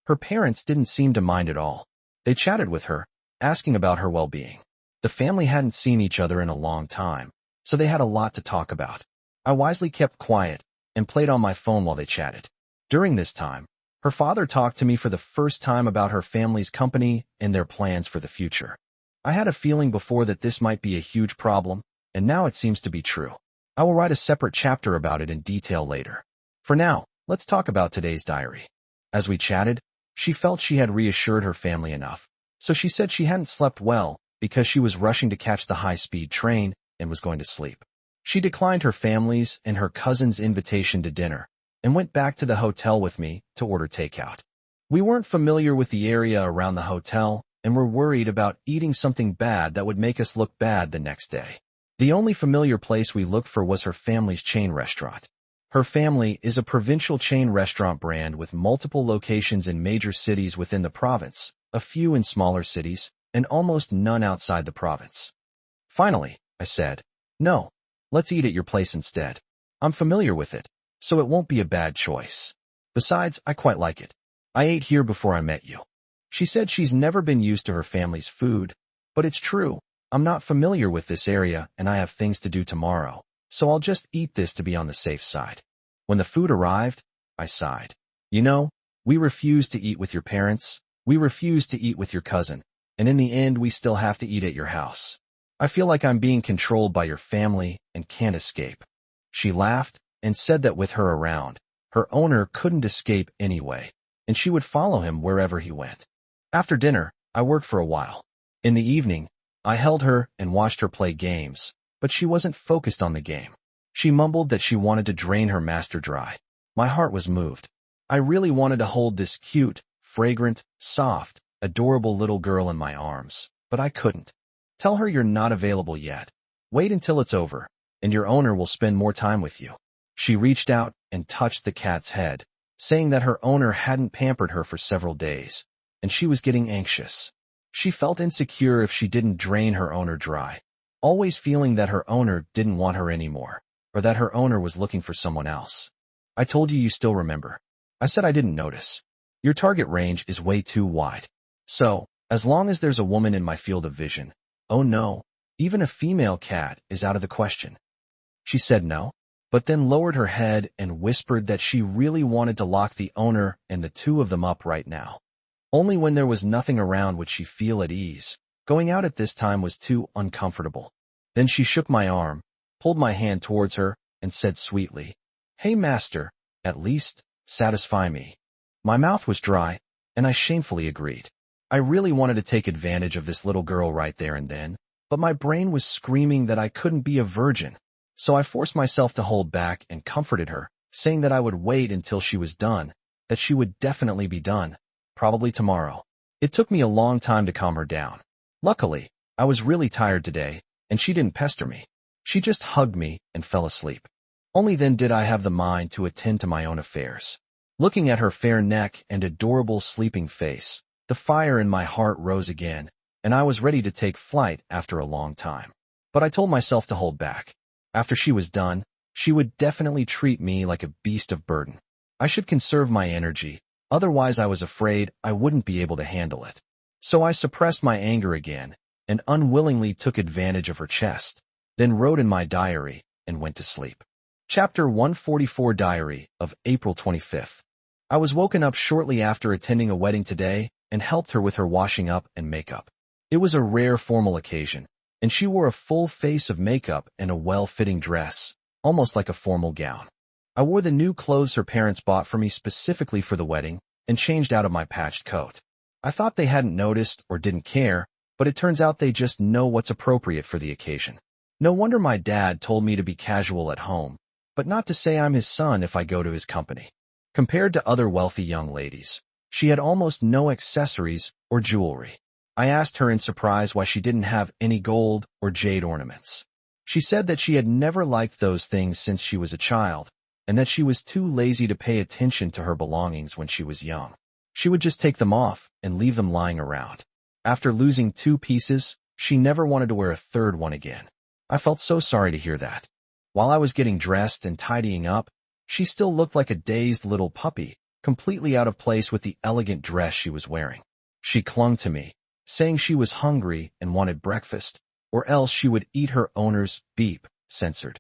Her parents didn't seem to mind at all. They chatted with her, asking about her well-being. The family hadn't seen each other in a long time, so they had a lot to talk about. I wisely kept quiet and played on my phone while they chatted. During this time, her father talked to me for the first time about her family's company and their plans for the future. I had a feeling before that this might be a huge problem, and now it seems to be true. I will write a separate chapter about it in detail later. For now, let's talk about today's diary. As we chatted, she felt she had reassured her family enough, so she said she hadn't slept well because she was rushing to catch the high-speed train and was going to sleep. She declined her family's and her cousin's invitation to dinner and went back to the hotel with me to order takeout. We weren't familiar with the area around the hotel and were worried about eating something bad that would make us look bad the next day. The only familiar place we looked for was her family's chain restaurant. Her family is a provincial chain restaurant brand with multiple locations in major cities within the province, a few in smaller cities, and almost none outside the province. Finally, I said, "No, let's eat at your place instead. I'm familiar with it, so it won't be a bad choice. Besides, I quite like it. I ate here before I met you." She said she's never been used to her family's food, but it's true. I'm not familiar with this area and I have things to do tomorrow, so I'll just eat this to be on the safe side. When the food arrived, I sighed. You know, we refused to eat with your parents, we refused to eat with your cousin, and in the end we still have to eat at your house. I feel like I'm being controlled by your family and can't escape. She laughed and said that with her around, her owner couldn't escape anyway, and she would follow him wherever he went. After dinner, I worked for a while. In the evening, I held her and watched her play games, but she wasn't focused on the game. She mumbled that she wanted to drain her master dry. My heart was moved. I really wanted to hold this cute, fragrant, soft, adorable little girl in my arms, but I couldn't. Tell her you're not available yet. Wait until it's over, and your owner will spend more time with you. She reached out and touched the cat's head, saying that her owner hadn't pampered her for several days, and she was getting anxious. She felt insecure if she didn't drain her owner dry, always feeling that her owner didn't want her anymore, or that her owner was looking for someone else. I told you still remember. I said I didn't notice. Your target range is way too wide. So, as long as there's a woman in my field of vision, oh no, even a female cat is out of the question. She said no, but then lowered her head and whispered that she really wanted to lock the owner and the two of them up right now. Only when there was nothing around would she feel at ease. Going out at this time was too uncomfortable. Then she shook my arm, pulled my hand towards her, and said sweetly, "Hey master, at least, satisfy me." My mouth was dry, and I shamefully agreed. I really wanted to take advantage of this little girl right there and then, but my brain was screaming that I couldn't be a virgin. So I forced myself to hold back and comforted her, saying that I would wait until she was done, that she would definitely be done, probably tomorrow. It took me a long time to calm her down. Luckily, I was really tired today, and she didn't pester me. She just hugged me and fell asleep. Only then did I have the mind to attend to my own affairs. Looking at her fair neck and adorable sleeping face, the fire in my heart rose again, and I was ready to take flight after a long time. But I told myself to hold back. After she was done, she would definitely treat me like a beast of burden. I should conserve my energy, otherwise I was afraid I wouldn't be able to handle it. So I suppressed my anger again, and unwillingly took advantage of her chest, then wrote in my diary and went to sleep. Chapter 144 Diary of April 25th. I was woken up shortly after attending a wedding today and helped her with her washing up and makeup. It was a rare formal occasion, and she wore a full face of makeup and a well-fitting dress, almost like a formal gown. I wore the new clothes her parents bought for me specifically for the wedding and changed out of my patched coat. I thought they hadn't noticed or didn't care, but it turns out they just know what's appropriate for the occasion. No wonder my dad told me to be casual at home, but not to say I'm his son if I go to his company. Compared to other wealthy young ladies, she had almost no accessories or jewelry. I asked her in surprise why she didn't have any gold or jade ornaments. She said that she had never liked those things since she was a child, and that she was too lazy to pay attention to her belongings when she was young. She would just take them off and leave them lying around. After losing 2 pieces, she never wanted to wear a third one again. I felt so sorry to hear that. While I was getting dressed and tidying up, she still looked like a dazed little puppy, completely out of place with the elegant dress she was wearing. She clung to me, saying she was hungry and wanted breakfast, or else she would eat her owner's beep, censored.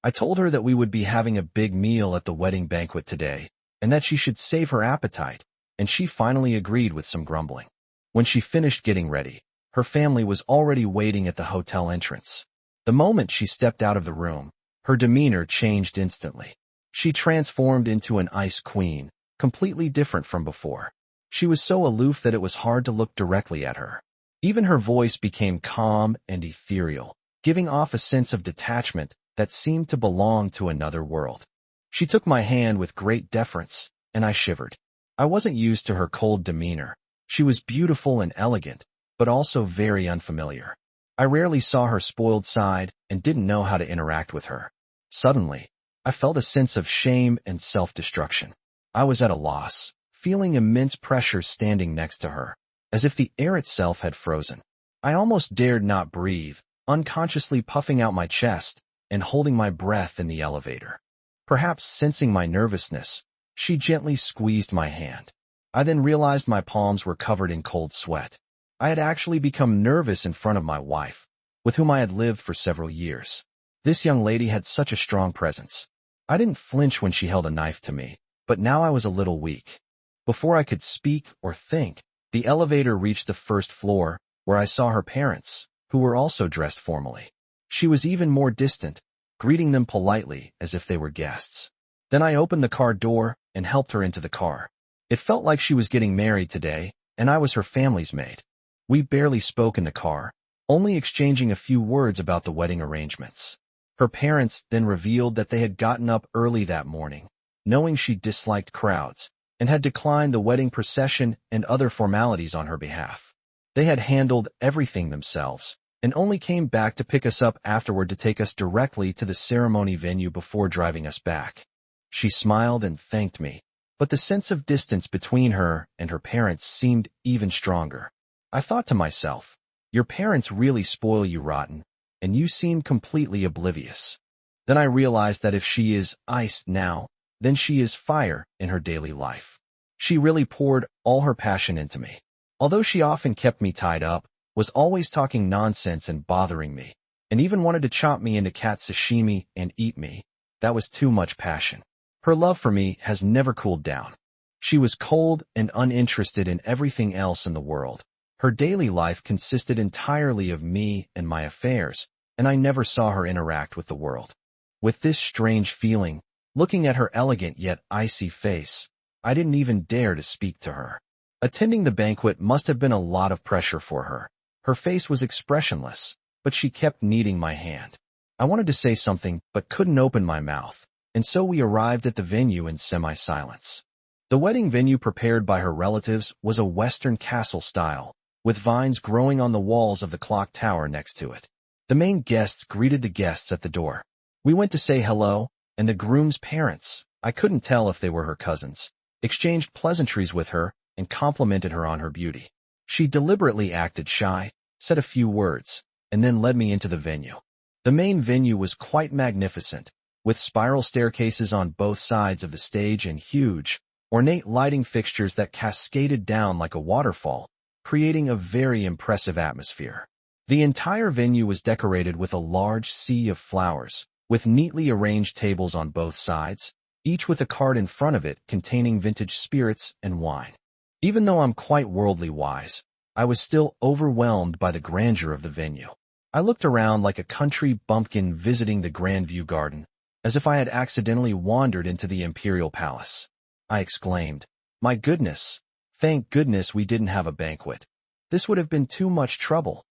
I told her that we would be having a big meal at the wedding banquet today, and that she should save her appetite, and she finally agreed with some grumbling. When she finished getting ready, her family was already waiting at the hotel entrance. The moment she stepped out of the room, her demeanor changed instantly. She transformed into an ice queen, completely different from before. She was so aloof that it was hard to look directly at her. Even her voice became calm and ethereal, giving off a sense of detachment that seemed to belong to another world. She took my hand with great deference, and I shivered. I wasn't used to her cold demeanor. She was beautiful and elegant, but also very unfamiliar. I rarely saw her spoiled side and didn't know how to interact with her. Suddenly, I felt a sense of shame and self-destruction. I was at a loss, feeling immense pressure standing next to her, as if the air itself had frozen. I almost dared not breathe, unconsciously puffing out my chest and holding my breath in the elevator. Perhaps sensing my nervousness, she gently squeezed my hand. I then realized my palms were covered in cold sweat. I had actually become nervous in front of my wife, with whom I had lived for several years. This young lady had such a strong presence. I didn't flinch when she held a knife to me, but now I was a little weak. Before I could speak or think, the elevator reached the first floor, where I saw her parents, who were also dressed formally. She was even more distant, greeting them politely as if they were guests. Then I opened the car door and helped her into the car. It felt like she was getting married today, and I was her family's maid. We barely spoke in the car, only exchanging a few words about the wedding arrangements. Her parents then revealed that they had gotten up early that morning, knowing she disliked crowds, and had declined the wedding procession and other formalities on her behalf. They had handled everything themselves, and only came back to pick us up afterward to take us directly to the ceremony venue before driving us back. She smiled and thanked me, but the sense of distance between her and her parents seemed even stronger. I thought to myself, your parents really spoil you rotten, and you seem completely oblivious. Then I realized that if she is ice now, then she is fire in her daily life. She really poured all her passion into me. Although she often kept me tied up, was always talking nonsense and bothering me, and even wanted to chop me into cat sashimi and eat me, that was too much passion. Her love for me has never cooled down. She was cold and uninterested in everything else in the world. Her daily life consisted entirely of me and my affairs, and I never saw her interact with the world. With this strange feeling, looking at her elegant yet icy face, I didn't even dare to speak to her. Attending the banquet must have been a lot of pressure for her. Her face was expressionless, but she kept needing my hand. I wanted to say something, but couldn't open my mouth, and so we arrived at the venue in semi-silence. The wedding venue prepared by her relatives was a Western castle style, with vines growing on the walls of the clock tower next to it. The main guests greeted the guests at the door. We went to say hello, and the groom's parents, I couldn't tell if they were her cousins, exchanged pleasantries with her and complimented her on her beauty. She deliberately acted shy, said a few words, and then led me into the venue. The main venue was quite magnificent, with spiral staircases on both sides of the stage and huge, ornate lighting fixtures that cascaded down like a waterfall, creating a very impressive atmosphere. The entire venue was decorated with a large sea of flowers, with neatly arranged tables on both sides, each with a card in front of it containing vintage spirits and wine. Even though I'm quite worldly wise, I was still overwhelmed by the grandeur of the venue. I looked around like a country bumpkin visiting the Grandview Garden, as if I had accidentally wandered into the imperial palace. I exclaimed, "My goodness! Thank goodness we didn't have a banquet. This would have been too much trouble."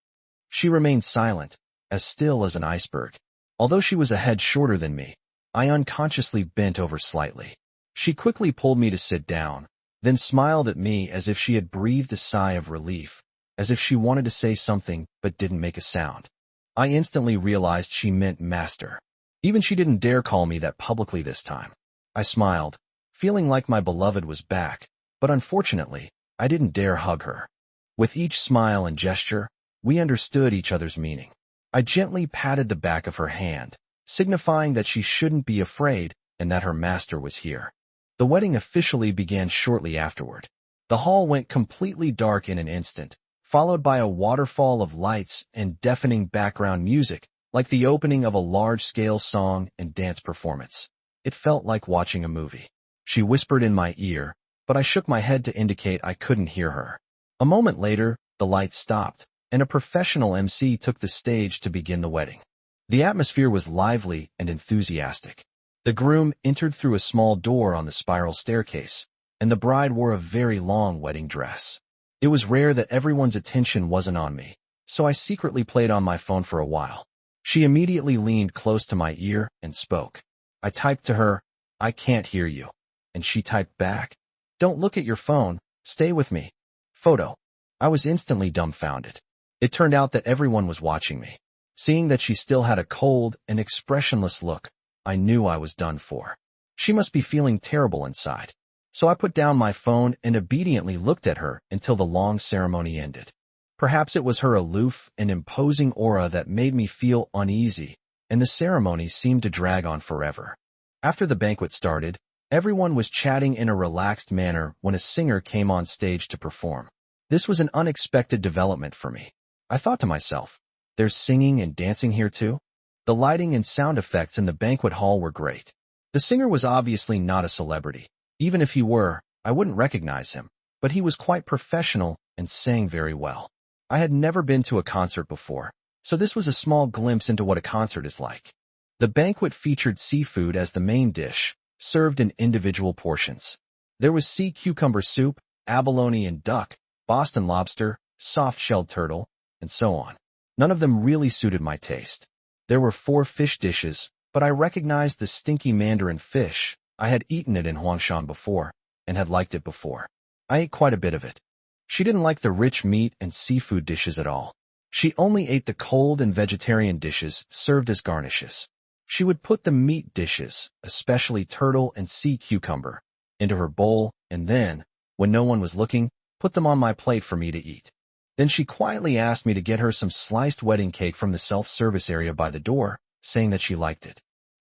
She remained silent, as still as an iceberg. Although she was a head shorter than me, I unconsciously bent over slightly. She quickly pulled me to sit down, then smiled at me as if she had breathed a sigh of relief, as if she wanted to say something but didn't make a sound. I instantly realized she meant master. Even she didn't dare call me that publicly this time. I smiled, feeling like my beloved was back, but unfortunately, I didn't dare hug her. With each smile and gesture, we understood each other's meaning. I gently patted the back of her hand, signifying that she shouldn't be afraid and that her master was here. The wedding officially began shortly afterward. The hall went completely dark in an instant, followed by a waterfall of lights and deafening background music, like the opening of a large-scale song and dance performance. It felt like watching a movie. She whispered in my ear, but I shook my head to indicate I couldn't hear her. A moment later, the lights stopped, and a professional MC took the stage to begin the wedding. The atmosphere was lively and enthusiastic. The groom entered through a small door on the spiral staircase, and the bride wore a very long wedding dress. It was rare that everyone's attention wasn't on me, so I secretly played on my phone for a while. She immediately leaned close to my ear and spoke. I typed to her, "I can't hear you." And she typed back, "Don't look at your phone, stay with me." Photo. I was instantly dumbfounded. It turned out that everyone was watching me. Seeing that she still had a cold and expressionless look, I knew I was done for. She must be feeling terrible inside. So I put down my phone and obediently looked at her until the long ceremony ended. Perhaps it was her aloof and imposing aura that made me feel uneasy, and the ceremony seemed to drag on forever. After the banquet started, everyone was chatting in a relaxed manner when a singer came on stage to perform. This was an unexpected development for me. I thought to myself, there's singing and dancing here too? The lighting and sound effects in the banquet hall were great. The singer was obviously not a celebrity. Even if he were, I wouldn't recognize him, but he was quite professional and sang very well. I had never been to a concert before, so this was a small glimpse into what a concert is like. The banquet featured seafood as the main dish, served in individual portions. There was sea cucumber soup, abalone and duck, Boston lobster, soft-shelled turtle, and so on. None of them really suited my taste. There were 4 fish dishes, but I recognized the stinky mandarin fish. I had eaten it in Huangshan before, and had liked it before. I ate quite a bit of it. She didn't like the rich meat and seafood dishes at all. She only ate the cold and vegetarian dishes served as garnishes. She would put the meat dishes, especially turtle and sea cucumber, into her bowl, and then, when no one was looking, put them on my plate for me to eat. Then she quietly asked me to get her some sliced wedding cake from the self-service area by the door, saying that she liked it.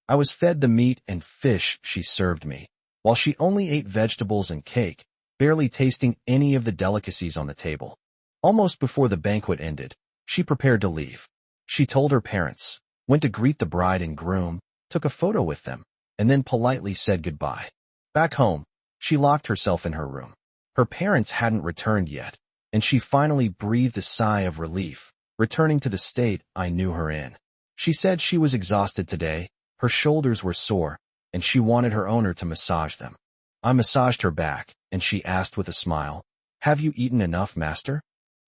I was fed the meat and fish she served me, while she only ate vegetables and cake, barely tasting any of the delicacies on the table. Almost before the banquet ended, she prepared to leave. She told her parents, went to greet the bride and groom, took a photo with them, and then politely said goodbye. Back home, she locked herself in her room. Her parents hadn't returned yet, and she finally breathed a sigh of relief, returning to the state I knew her in. She said she was exhausted today, her shoulders were sore, and she wanted her owner to massage them. I massaged her back, and she asked with a smile, "Have you eaten enough, master?"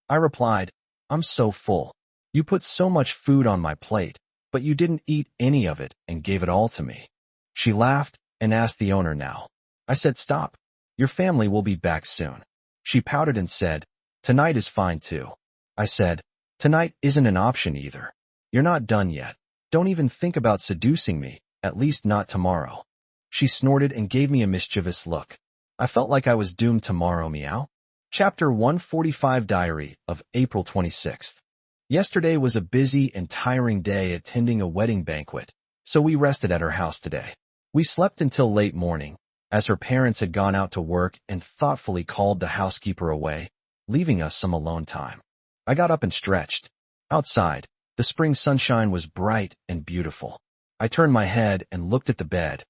I replied, "I'm so full. You put so much food on my plate, but you didn't eat any of it and gave it all to me." She laughed and asked the owner now. I said, "Stop. Your family will be back soon." She pouted and said, "Tonight is fine too." I said, "Tonight isn't an option either. You're not done yet. Don't even think about seducing me, at least not tomorrow." She snorted and gave me a mischievous look. I felt like I was doomed tomorrow, meow. Chapter 145 Diary of April 26th. Yesterday was a busy and tiring day attending a wedding banquet, so we rested at her house today. We slept until late morning, as her parents had gone out to work and thoughtfully called the housekeeper away, leaving us some alone time. I got up and stretched. Outside, the spring sunshine was bright and beautiful. I turned my head and looked at the bed,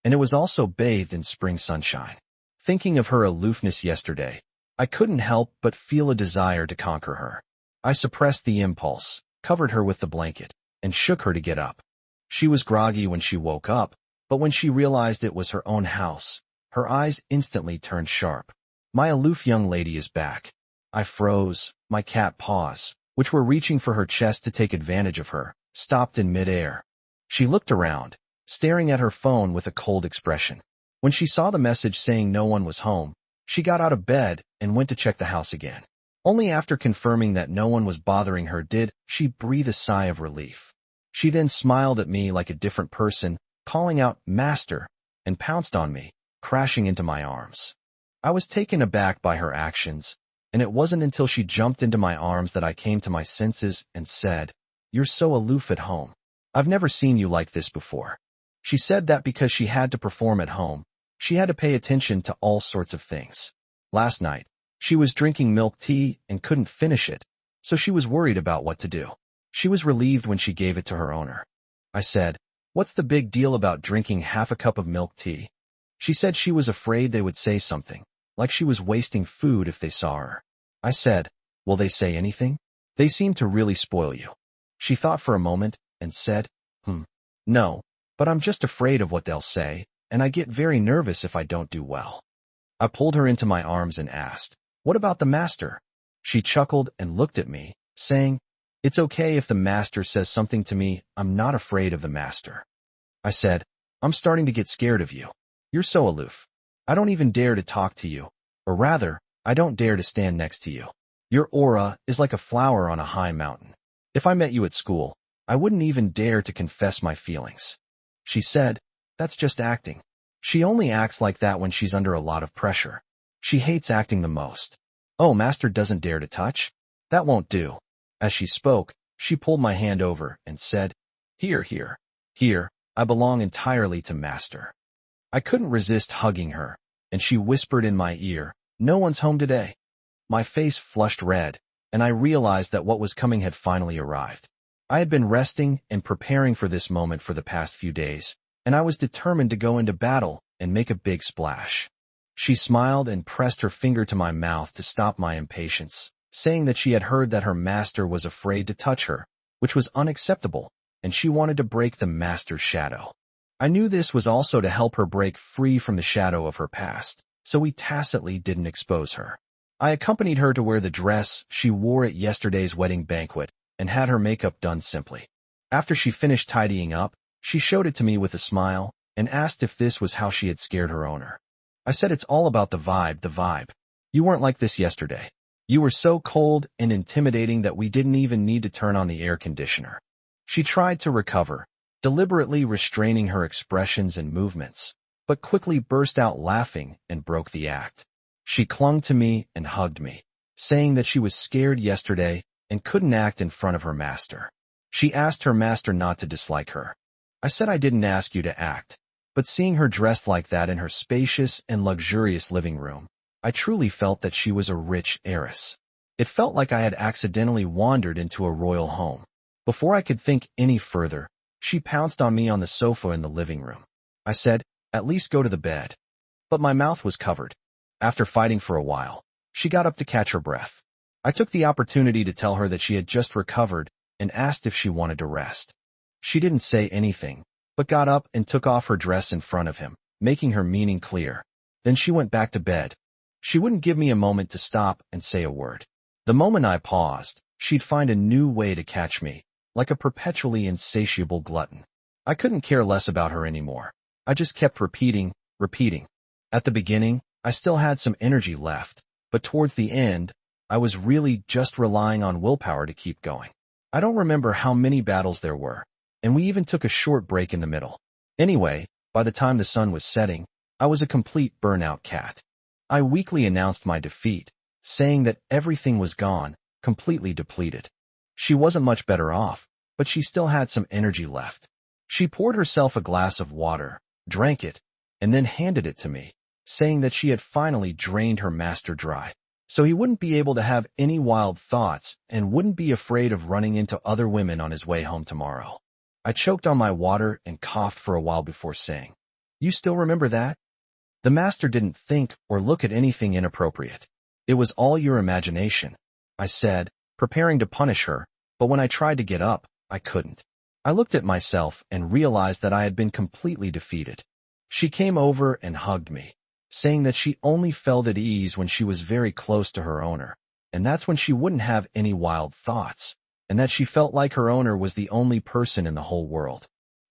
and it was also bathed in spring sunshine. Thinking of her aloofness yesterday, I couldn't help but feel a desire to conquer her. I suppressed the impulse, covered her with the blanket, and shook her to get up. She was groggy when she woke up, but when she realized it was her own house, her eyes instantly turned sharp. My aloof young lady is back. I froze, my cat paws, which were reaching for her chest to take advantage of her, stopped in midair. She looked around, staring at her phone with a cold expression. When she saw the message saying no one was home, she got out of bed and went to check the house again. Only after confirming that no one was bothering her did she breathe a sigh of relief. She then smiled at me like a different person, calling out, "Master," and pounced on me, crashing into my arms. I was taken aback by her actions, and it wasn't until she jumped into my arms that I came to my senses and said, "You're so aloof at home. I've never seen you like this before." She said that because she had to perform at home, she had to pay attention to all sorts of things. Last night, she was drinking milk tea and couldn't finish it, so she was worried about what to do. She was relieved when she gave it to her owner. I said, "What's the big deal about drinking half a cup of milk tea?" She said she was afraid they would say something, like she was wasting food if they saw her. I said, "Will they say anything? They seem to really spoil you." She thought for a moment and said, "No, but I'm just afraid of what they'll say, and I get very nervous if I don't do well." I pulled her into my arms and asked, "What about the master?" She chuckled and looked at me, saying, "It's okay if the master says something to me. I'm not afraid of the master." I said, "I'm starting to get scared of you. You're so aloof. I don't even dare to talk to you, or rather, I don't dare to stand next to you. Your aura is like a flower on a high mountain. If I met you at school, I wouldn't even dare to confess my feelings." She said, "That's just acting. She only acts like that when she's under a lot of pressure. She hates acting the most." "Oh, master doesn't dare to touch? That won't do." As she spoke, she pulled my hand over and said, "Here, here, here, I belong entirely to master." I couldn't resist hugging her, and she whispered in my ear, "No one's home today." My face flushed red, and I realized that what was coming had finally arrived. I had been resting and preparing for this moment for the past few days, and I was determined to go into battle and make a big splash. She smiled and pressed her finger to my mouth to stop my impatience, saying that she had heard that her master was afraid to touch her, which was unacceptable, and she wanted to break the master's shadow. I knew this was also to help her break free from the shadow of her past, so we tacitly didn't expose her. I accompanied her to wear the dress she wore at yesterday's wedding banquet and had her makeup done simply. After she finished tidying up, she showed it to me with a smile and asked if this was how she had scared her owner. I said, "It's all about the vibe. You weren't like this yesterday. You were so cold and intimidating that we didn't even need to turn on the air conditioner." She tried to recover, deliberately restraining her expressions and movements, but quickly burst out laughing and broke the act. She clung to me and hugged me, saying that she was scared yesterday and couldn't act in front of her master. She asked her master not to dislike her. I said I didn't ask you to act, but seeing her dressed like that in her spacious and luxurious living room, I truly felt that she was a rich heiress. It felt like I had accidentally wandered into a royal home. Before I could think any further, she pounced on me on the sofa in the living room. I said, "At least go to the bed." But my mouth was covered. After fighting for a while, she got up to catch her breath. I took the opportunity to tell her that she had just recovered and asked if she wanted to rest. She didn't say anything, but got up and took off her dress in front of him, making her meaning clear. Then she went back to bed. She wouldn't give me a moment to stop and say a word. The moment I paused, she'd find a new way to catch me, like a perpetually insatiable glutton. I couldn't care less about her anymore. I just kept repeating. At the beginning, I still had some energy left, but towards the end, I was really just relying on willpower to keep going. I don't remember how many battles there were, and we even took a short break in the middle. Anyway, by the time the sun was setting, I was a complete burnout cat. I weakly announced my defeat, saying that everything was gone, completely depleted. She wasn't much better off, but she still had some energy left. She poured herself a glass of water, drank it, and then handed it to me, saying that she had finally drained her master dry, so he wouldn't be able to have any wild thoughts and wouldn't be afraid of running into other women on his way home tomorrow. I choked on my water and coughed for a while before saying, You still remember that? The master didn't think or look at anything inappropriate. It was all your imagination, I said, preparing to punish her, but when I tried to get up, I couldn't. I looked at myself and realized that I had been completely defeated. She came over and hugged me, saying that she only felt at ease when she was very close to her owner, and that's when she wouldn't have any wild thoughts, and that she felt like her owner was the only person in the whole world.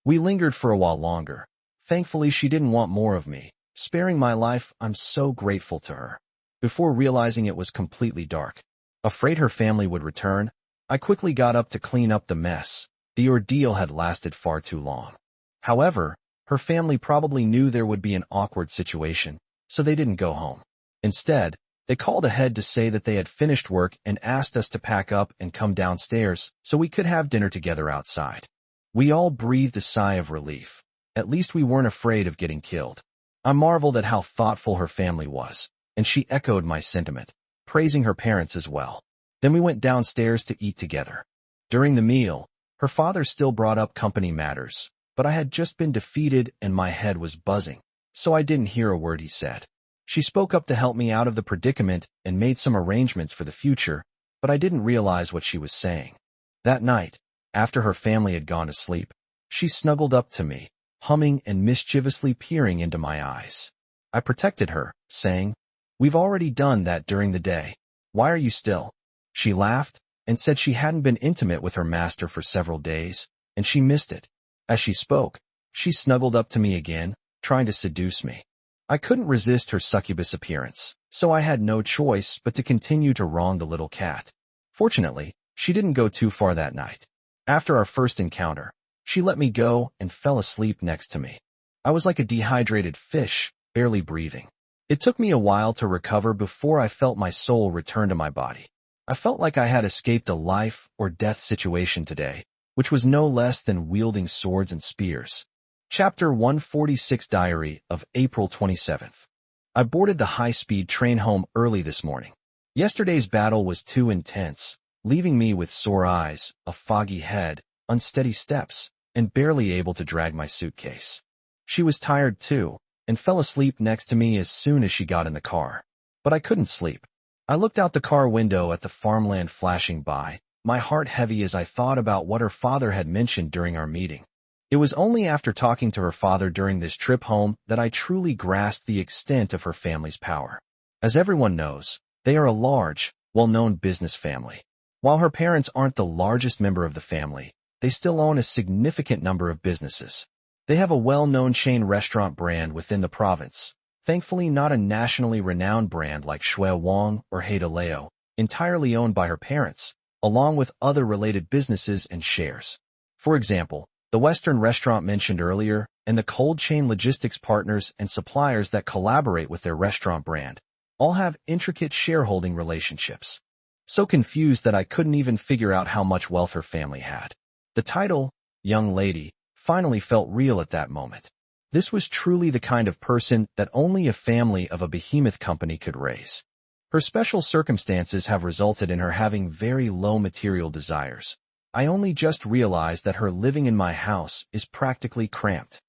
We lingered for a while longer. Thankfully, she didn't want more of me. Sparing my life, I'm so grateful to her. Before realizing it was completely dark, afraid her family would return, I quickly got up to clean up the mess. The ordeal had lasted far too long. However, her family probably knew there would be an awkward situation, so they didn't go home. Instead, they called ahead to say that they had finished work and asked us to pack up and come downstairs so we could have dinner together outside. We all breathed a sigh of relief. At least we weren't afraid of getting killed. I marveled at how thoughtful her family was, and she echoed my sentiment, praising her parents as well. Then we went downstairs to eat together. During the meal, her father still brought up company matters, but I had just been defeated and my head was buzzing, so I didn't hear a word he said. She spoke up to help me out of the predicament and made some arrangements for the future, but I didn't realize what she was saying. That night, after her family had gone to sleep, she snuggled up to me, humming and mischievously peering into my eyes. I protected her, saying, "We've already done that during the day. Why are you still?" She laughed and said she hadn't been intimate with her master for several days, and she missed it. As she spoke, she snuggled up to me again, trying to seduce me. I couldn't resist her succubus appearance, so I had no choice but to continue to wrong the little cat. Fortunately, she didn't go too far that night. After our first encounter, she let me go and fell asleep next to me. I was like a dehydrated fish, barely breathing. It took me a while to recover before I felt my soul return to my body. I felt like I had escaped a life or death situation today, which was no less than wielding swords and spears. Chapter 146 Diary of April 27th. I boarded the high-speed train home early this morning. Yesterday's battle was too intense, leaving me with sore eyes, a foggy head, unsteady steps, and barely able to drag my suitcase. She was tired too, and fell asleep next to me as soon as she got in the car. But I couldn't sleep. I looked out the car window at the farmland flashing by, my heart heavy as I thought about what her father had mentioned during our meeting. It was only after talking to her father during this trip home that I truly grasped the extent of her family's power. As everyone knows, they are a large, well-known business family. While her parents aren't the largest member of the family, they still own a significant number of businesses. They have a well-known chain restaurant brand within the province, thankfully not a nationally renowned brand like Shui Wang or Haida Leo, entirely owned by her parents, along with other related businesses and shares. For example, the Western restaurant mentioned earlier, and the cold chain logistics partners and suppliers that collaborate with their restaurant brand, all have intricate shareholding relationships. So confused that I couldn't even figure out how much wealth her family had. The title, young lady, finally felt real at that moment. This was truly the kind of person that only a family of a behemoth company could raise. Her special circumstances have resulted in her having very low material desires. I only just realized that her living in my house is practically cramped.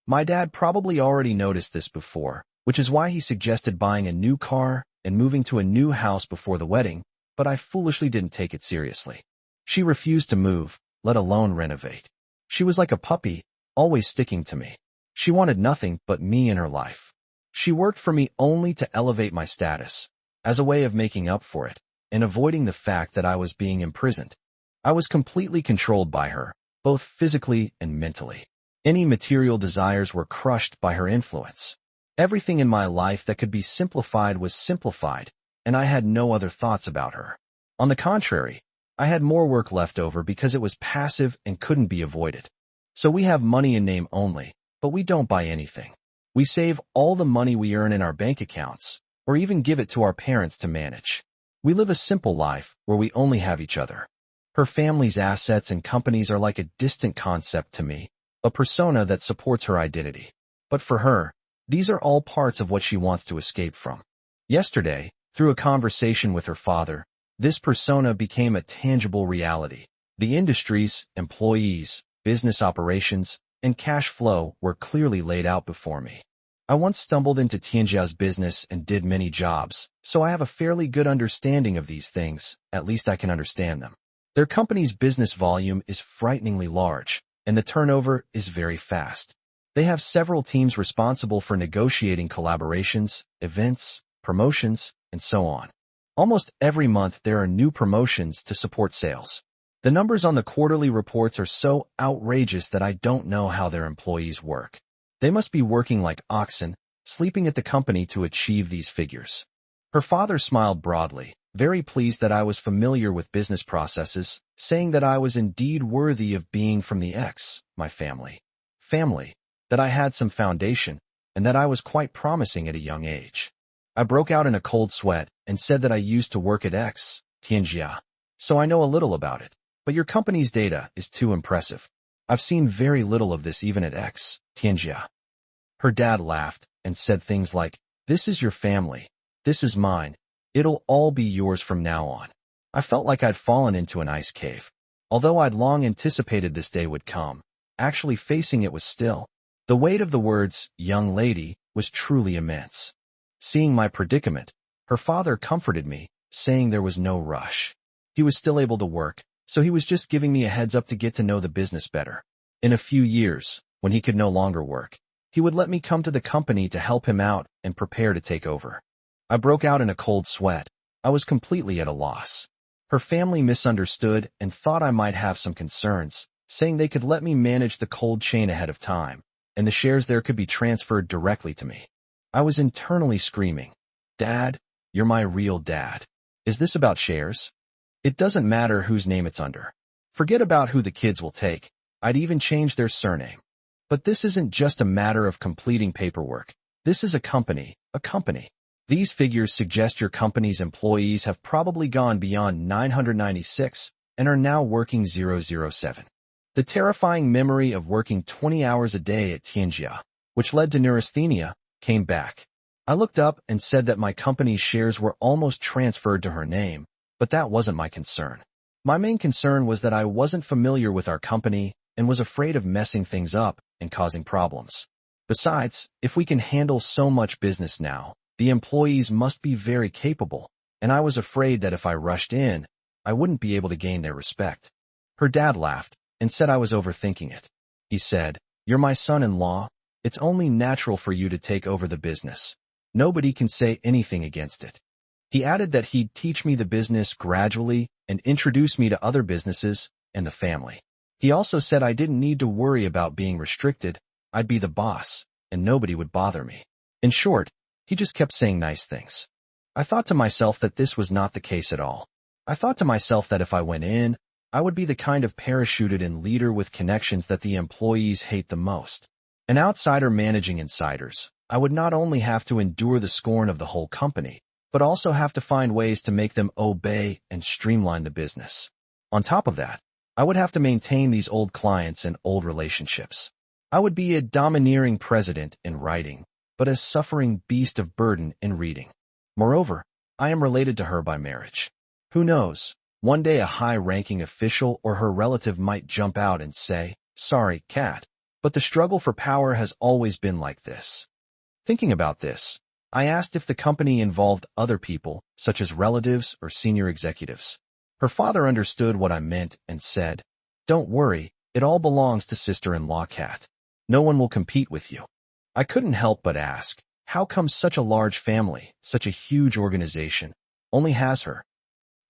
My dad probably already noticed this before, which is why he suggested buying a new car and moving to a new house before the wedding, but I foolishly didn't take it seriously. She refused to move, let alone renovate. She was like a puppy, always sticking to me. She wanted nothing but me in her life. She worked for me only to elevate my status, as a way of making up for it, and avoiding the fact that I was being imprisoned. I was completely controlled by her, both physically and mentally. Any material desires were crushed by her influence. Everything in my life that could be simplified was simplified, and I had no other thoughts about her. On the contrary, I had more work left over because it was passive and couldn't be avoided. So we have money in name only, but we don't buy anything. We save all the money we earn in our bank accounts, or even give it to our parents to manage. We live a simple life where we only have each other. Her family's assets and companies are like a distant concept to me, a persona that supports her identity. But for her, these are all parts of what she wants to escape from. Yesterday, through a conversation with her father, this persona became a tangible reality. The industries, employees, business operations, and cash flow were clearly laid out before me. I once stumbled into Tianjia's business and did many jobs, so I have a fairly good understanding of these things, at least I can understand them. Their company's business volume is frighteningly large, and the turnover is very fast. They have several teams responsible for negotiating collaborations, events, promotions, and so on. Almost every month there are new promotions to support sales. The numbers on the quarterly reports are so outrageous that I don't know how their employees work. They must be working like oxen, sleeping at the company to achieve these figures. Her father smiled broadly, very pleased that I was familiar with business processes, saying that I was indeed worthy of being from the my family, that I had some foundation, and that I was quite promising at a young age. I broke out in a cold sweat and said that I used to work at Tianjia, so I know a little about it, but your company's data is too impressive. I've seen very little of this even at Tianjia. Her dad laughed and said things like, "This is your family. This is mine. It'll all be yours from now on." I felt like I'd fallen into an ice cave. Although I'd long anticipated this day would come, actually facing it was still. The weight of the words, "young lady," was truly immense. Seeing my predicament, her father comforted me, saying there was no rush. He was still able to work, so he was just giving me a heads up to get to know the business better. In a few years, when he could no longer work, he would let me come to the company to help him out and prepare to take over. I broke out in a cold sweat. I was completely at a loss. Her family misunderstood and thought I might have some concerns, saying they could let me manage the cold chain ahead of time, and the shares there could be transferred directly to me. I was internally screaming, "Dad, you're my real dad. Is this about shares? It doesn't matter whose name it's under. Forget about who the kids will take. I'd even change their surname. But this isn't just a matter of completing paperwork. This is a company. These figures suggest your company's employees have probably gone beyond 996 and are now working 007. The terrifying memory of working 20 hours a day at Tianjia, which led to neurasthenia, came back. I looked up and said that my company's shares were almost transferred to her name, but that wasn't my concern. My main concern was that I wasn't familiar with our company and was afraid of messing things up and causing problems. Besides, if we can handle so much business now, the employees must be very capable, and I was afraid that if I rushed in, I wouldn't be able to gain their respect. Her dad laughed and said I was overthinking it. He said, "You're my son-in-law. It's only natural for you to take over the business. Nobody can say anything against it." He added that he'd teach me the business gradually and introduce me to other businesses and the family. He also said I didn't need to worry about being restricted. I'd be the boss, and nobody would bother me. In short, he just kept saying nice things. I thought to myself that this was not the case at all. I thought to myself that if I went in, I would be the kind of parachuted-in leader with connections that the employees hate the most. An outsider managing insiders. I would not only have to endure the scorn of the whole company, but also have to find ways to make them obey and streamline the business. On top of that, I would have to maintain these old clients and old relationships. I would be a domineering president in writing, but a suffering beast of burden in reading. Moreover, I am related to her by marriage. Who knows, one day a high-ranking official or her relative might jump out and say, "Sorry, Cat, but the struggle for power has always been like this." Thinking about this, I asked if the company involved other people, such as relatives or senior executives. Her father understood what I meant and said, "Don't worry, it all belongs to sister-in-law Cat. No one will compete with you." I couldn't help but ask, how come such a large family, such a huge organization, only has her?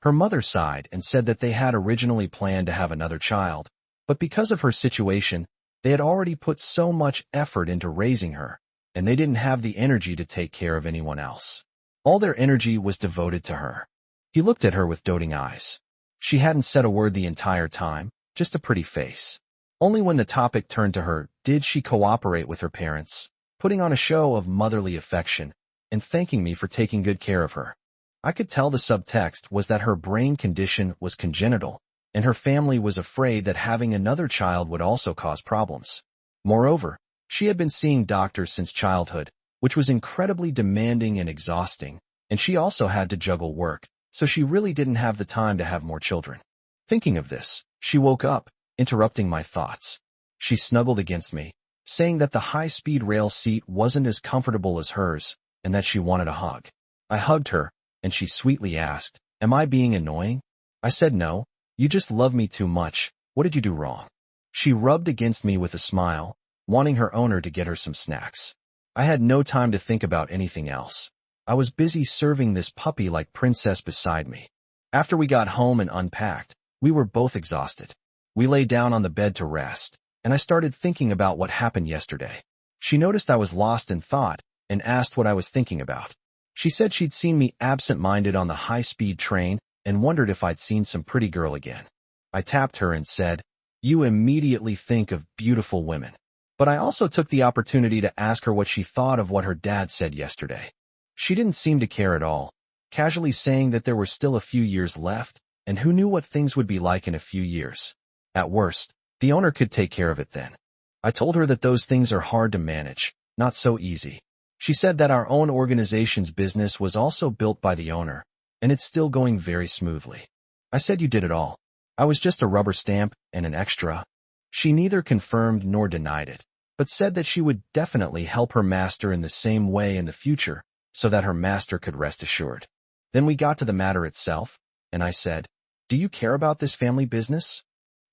Her mother sighed and said that they had originally planned to have another child, but because of her situation, they had already put so much effort into raising her, and they didn't have the energy to take care of anyone else. All their energy was devoted to her. He looked at her with doting eyes. She hadn't said a word the entire time, just a pretty face. Only when the topic turned to her did she cooperate with her parents, putting on a show of motherly affection and thanking me for taking good care of her. I could tell the subtext was that her brain condition was congenital, and her family was afraid that having another child would also cause problems. Moreover, she had been seeing doctors since childhood, which was incredibly demanding and exhausting, and she also had to juggle work, so she really didn't have the time to have more children. Thinking of this, she woke up, interrupting my thoughts. She snuggled against me, saying that the high-speed rail seat wasn't as comfortable as hers and that she wanted a hug. I hugged her, and she sweetly asked, "Am I being annoying?" I said no. "You just love me too much. What did you do wrong?" She rubbed against me with a smile, wanting her owner to get her some snacks. I had no time to think about anything else. I was busy serving this puppy like princess beside me. After we got home and unpacked, we were both exhausted. We lay down on the bed to rest, and I started thinking about what happened yesterday. She noticed I was lost in thought and asked what I was thinking about. She said she'd seen me absent-minded on the high-speed train and wondered if I'd seen some pretty girl again. I tapped her and said, "You immediately think of beautiful women." But I also took the opportunity to ask her what she thought of what her dad said yesterday. She didn't seem to care at all, casually saying that there were still a few years left, and who knew what things would be like in a few years. At worst, the owner could take care of it then. I told her that those things are hard to manage, not so easy. She said that our own organization's business was also built by the owner, and it's still going very smoothly. I said, "You did it all. I was just a rubber stamp and an extra." She neither confirmed nor denied it, but said that she would definitely help her master in the same way in the future so that her master could rest assured. Then we got to the matter itself, and I said, "Do you care about this family business?"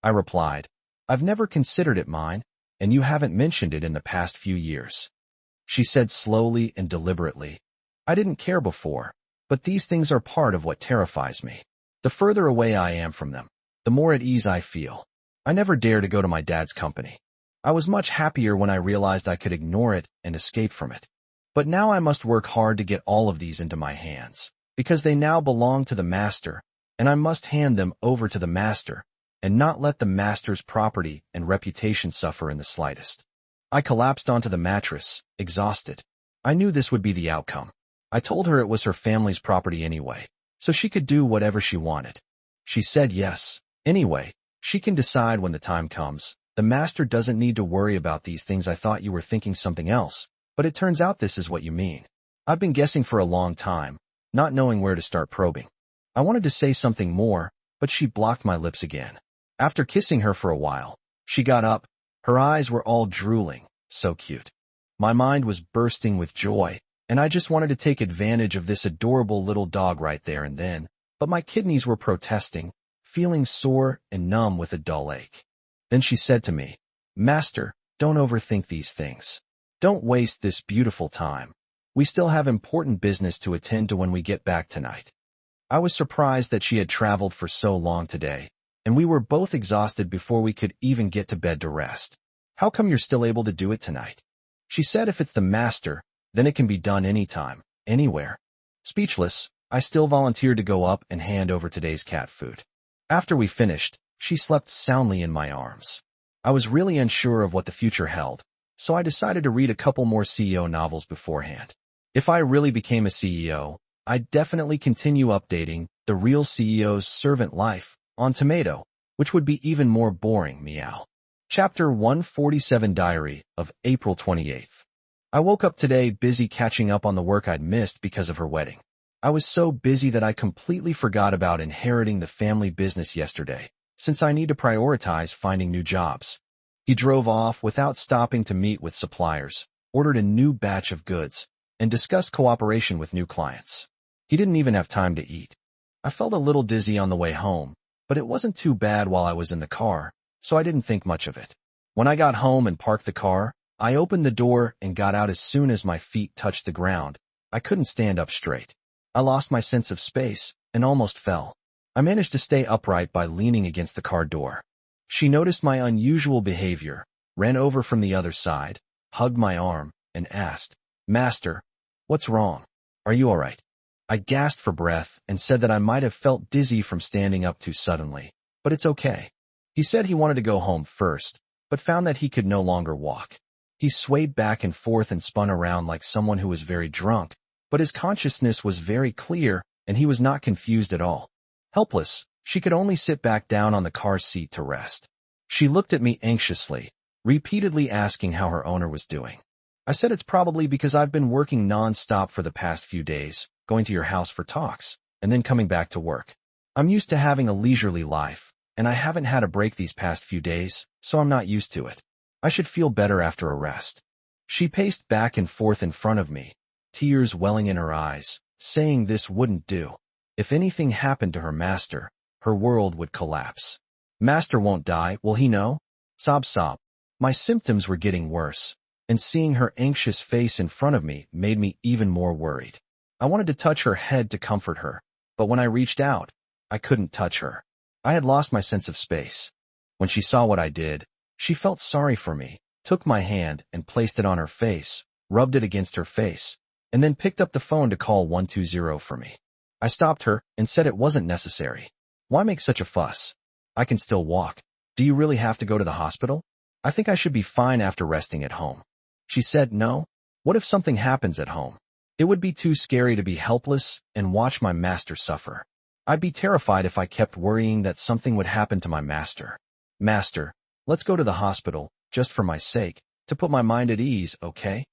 I replied, "I've never considered it mine, and you haven't mentioned it in the past few years." She said slowly and deliberately, "I didn't care before, but these things are part of what terrifies me. The further away I am from them, the more at ease I feel. I never dare to go to my dad's company. I was much happier when I realized I could ignore it and escape from it. But now I must work hard to get all of these into my hands, because they now belong to the master, and I must hand them over to the master, and not let the master's property and reputation suffer in the slightest." I collapsed onto the mattress, exhausted. I knew this would be the outcome. I told her it was her family's property anyway, so she could do whatever she wanted. She said yes. Anyway, she can decide when the time comes. The master doesn't need to worry about these things. I thought you were thinking something else, but it turns out this is what you mean. I've been guessing for a long time, not knowing where to start probing. I wanted to say something more, but she blocked my lips again. After kissing her for a while, she got up. Her eyes were all drooling, so cute. My mind was bursting with joy, and I just wanted to take advantage of this adorable little dog right there and then, but my kidneys were protesting, feeling sore and numb with a dull ache. Then she said to me, "Master, don't overthink these things. Don't waste this beautiful time. We still have important business to attend to when we get back tonight." I was surprised that she had traveled for so long today, and we were both exhausted before we could even get to bed to rest. "How come you're still able to do it tonight?" She said if it's the master, then it can be done anytime, anywhere. Speechless, I still volunteered to go up and hand over today's cat food. After we finished, she slept soundly in my arms. I was really unsure of what the future held, so I decided to read a couple more CEO novels beforehand. If I really became a CEO, I'd definitely continue updating The Real CEO's Servant Life on Tomato, which would be even more boring, meow. Chapter 147, Diary of April 28th. I woke up today busy catching up on the work I'd missed because of her wedding. I was so busy that I completely forgot about inheriting the family business yesterday, since I need to prioritize finding new jobs. He drove off without stopping to meet with suppliers, ordered a new batch of goods, and discussed cooperation with new clients. He didn't even have time to eat. I felt a little dizzy on the way home, but it wasn't too bad while I was in the car, so I didn't think much of it. When I got home and parked the car, I opened the door and got out as soon as my feet touched the ground. I couldn't stand up straight. I lost my sense of space and almost fell. I managed to stay upright by leaning against the car door. She noticed my unusual behavior, ran over from the other side, hugged my arm, and asked, "Master, what's wrong? Are you all right?" I gasped for breath and said that I might have felt dizzy from standing up too suddenly, but it's okay. He said he wanted to go home first, but found that he could no longer walk. He swayed back and forth and spun around like someone who was very drunk, but his consciousness was very clear and he was not confused at all. Helpless, she could only sit back down on the car seat to rest. She looked at me anxiously, repeatedly asking how her owner was doing. I said it's probably because I've been working non-stop for the past few days, going to your house for talks, and then coming back to work. I'm used to having a leisurely life, and I haven't had a break these past few days, so I'm not used to it. I should feel better after a rest. She paced back and forth in front of me, tears welling in her eyes, saying this wouldn't do. If anything happened to her master, her world would collapse. Master won't die, will he know? Sob sob. My symptoms were getting worse, and seeing her anxious face in front of me made me even more worried. I wanted to touch her head to comfort her, but when I reached out, I couldn't touch her. I had lost my sense of space. When she saw what I did, she felt sorry for me, took my hand and placed it on her face, rubbed it against her face, and then picked up the phone to call 120 for me. I stopped her and said it wasn't necessary. Why make such a fuss? I can still walk. Do you really have to go to the hospital? I think I should be fine after resting at home. She said no. What if something happens at home? It would be too scary to be helpless and watch my master suffer. I'd be terrified if I kept worrying that something would happen to my master. Master, let's go to the hospital, just for my sake, to put my mind at ease, okay?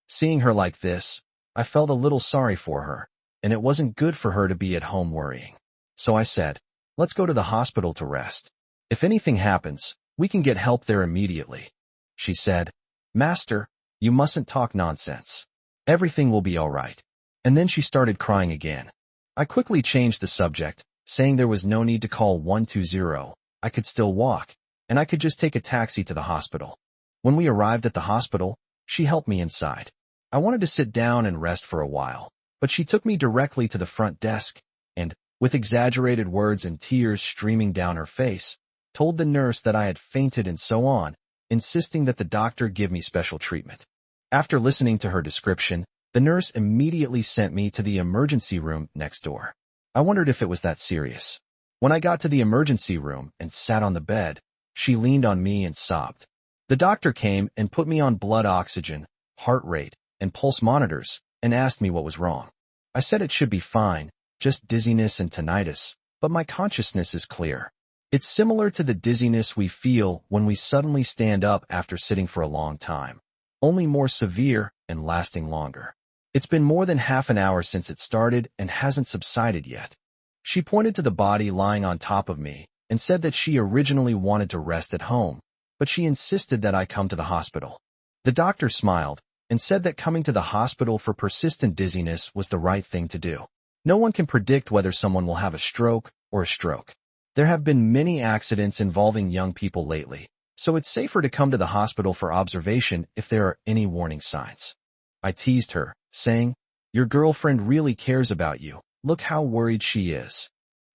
Seeing her like this, I felt a little sorry for her, and it wasn't good for her to be at home worrying. So I said, let's go to the hospital to rest. If anything happens, we can get help there immediately. She said, Master, you mustn't talk nonsense. Everything will be all right. And then she started crying again. I quickly changed the subject, saying there was no need to call 120. I could still walk, and I could just take a taxi to the hospital. When we arrived at the hospital, she helped me inside. I wanted to sit down and rest for a while, but she took me directly to the front desk, and, with exaggerated words and tears streaming down her face, told the nurse that I had fainted and so on, insisting that the doctor give me special treatment. After listening to her description, the nurse immediately sent me to the emergency room next door. I wondered if it was that serious. When I got to the emergency room and sat on the bed, she leaned on me and sobbed. The doctor came and put me on blood oxygen, heart rate, and pulse monitors, and asked me what was wrong. I said it should be fine, just dizziness and tinnitus, but my consciousness is clear. It's similar to the dizziness we feel when we suddenly stand up after sitting for a long time, only more severe and lasting longer. It's been more than half an hour since it started and hasn't subsided yet. She pointed to the body lying on top of me and said that she originally wanted to rest at home, but she insisted that I come to the hospital. The doctor smiled and said that coming to the hospital for persistent dizziness was the right thing to do. No one can predict whether someone will have a stroke or a stroke. There have been many accidents involving young people lately, so it's safer to come to the hospital for observation if there are any warning signs. I teased her, saying, Your girlfriend really cares about you. Look how worried she is.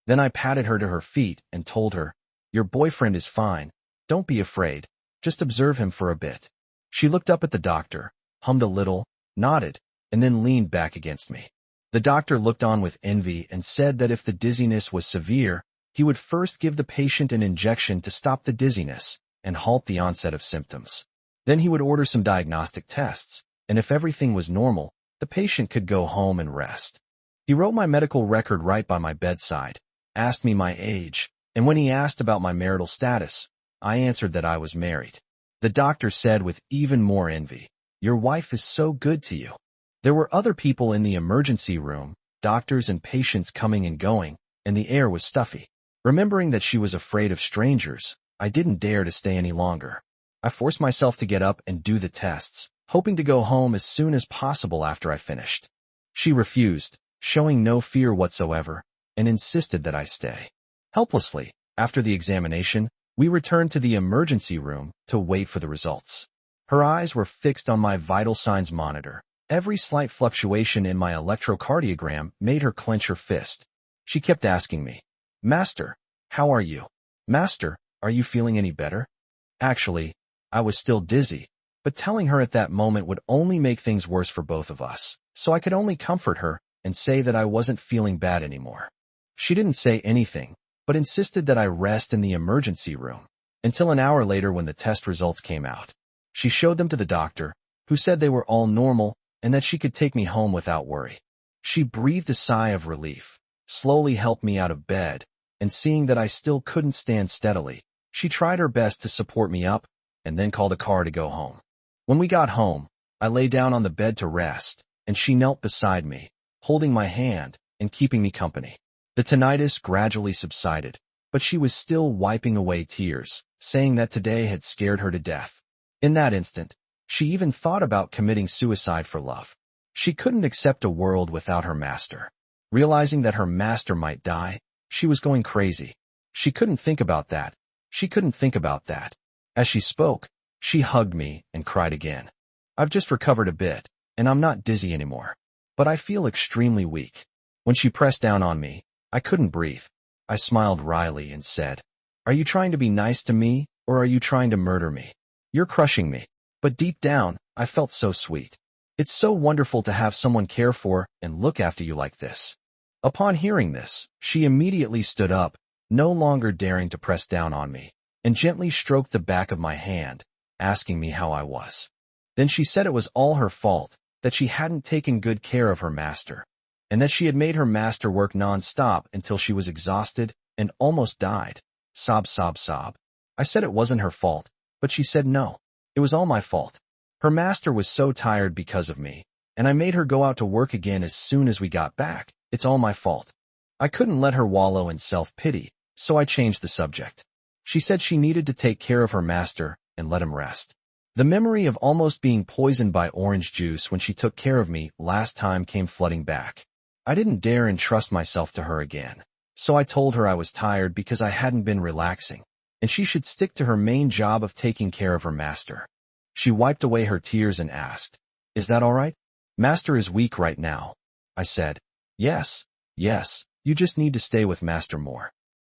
Then I patted her to her feet and told her, Your boyfriend is fine. Don't be afraid. Just observe him for a bit. She looked up at the doctor, hummed a little, nodded, and then leaned back against me. The doctor looked on with envy and said that if the dizziness was severe, he would first give the patient an injection to stop the dizziness and halt the onset of symptoms. Then he would order some diagnostic tests, and if everything was normal, the patient could go home and rest. He wrote my medical record right by my bedside, asked me my age, and when he asked about my marital status, I answered that I was married. The doctor said with even more envy, Your wife is so good to you. There were other people in the emergency room, doctors and patients coming and going, and the air was stuffy. Remembering that she was afraid of strangers, I didn't dare to stay any longer. I forced myself to get up and do the tests, hoping to go home as soon as possible after I finished. She refused, showing no fear whatsoever, and insisted that I stay. Helplessly, after the examination, we returned to the emergency room to wait for the results. Her eyes were fixed on my vital signs monitor. Every slight fluctuation in my electrocardiogram made her clench her fist. She kept asking me, Master, how are you? Master, are you feeling any better? Actually, I was still dizzy, but telling her at that moment would only make things worse for both of us, so I could only comfort her and say that I wasn't feeling bad anymore. She didn't say anything, but insisted that I rest in the emergency room, until an hour later when the test results came out. She showed them to the doctor, who said they were all normal and that she could take me home without worry. She breathed a sigh of relief, slowly helped me out of bed, and seeing that I still couldn't stand steadily, she tried her best to support me up and then called a car to go home. When we got home, I lay down on the bed to rest, and she knelt beside me, holding my hand and keeping me company. The tinnitus gradually subsided, but she was still wiping away tears, saying that today had scared her to death. In that instant, she even thought about committing suicide for love. She couldn't accept a world without her master. Realizing that her master might die, she was going crazy. She couldn't think about that. She couldn't think about that. As she spoke, she hugged me and cried again. I've just recovered a bit, and I'm not dizzy anymore. But I feel extremely weak. When she pressed down on me, I couldn't breathe. I smiled wryly and said, "Are you trying to be nice to me, or are you trying to murder me? You're crushing me." But deep down, I felt so sweet. It's so wonderful to have someone care for and look after you like this. Upon hearing this, she immediately stood up, no longer daring to press down on me, and gently stroked the back of my hand, asking me how I was. Then she said it was all her fault, that she hadn't taken good care of her master, and that she had made her master work non-stop until she was exhausted and almost died. Sob, sob, sob. I said it wasn't her fault, but she said no, it was all my fault. Her master was so tired because of me, and I made her go out to work again as soon as we got back. It's all my fault. I couldn't let her wallow in self-pity, so I changed the subject. She said she needed to take care of her master and let him rest. The memory of almost being poisoned by orange juice when she took care of me last time came flooding back. I didn't dare entrust myself to her again, so I told her I was tired because I hadn't been relaxing, and she should stick to her main job of taking care of her master. She wiped away her tears and asked, "Is that all right? Master is weak right now." I said, Yes, you just need to stay with Master more."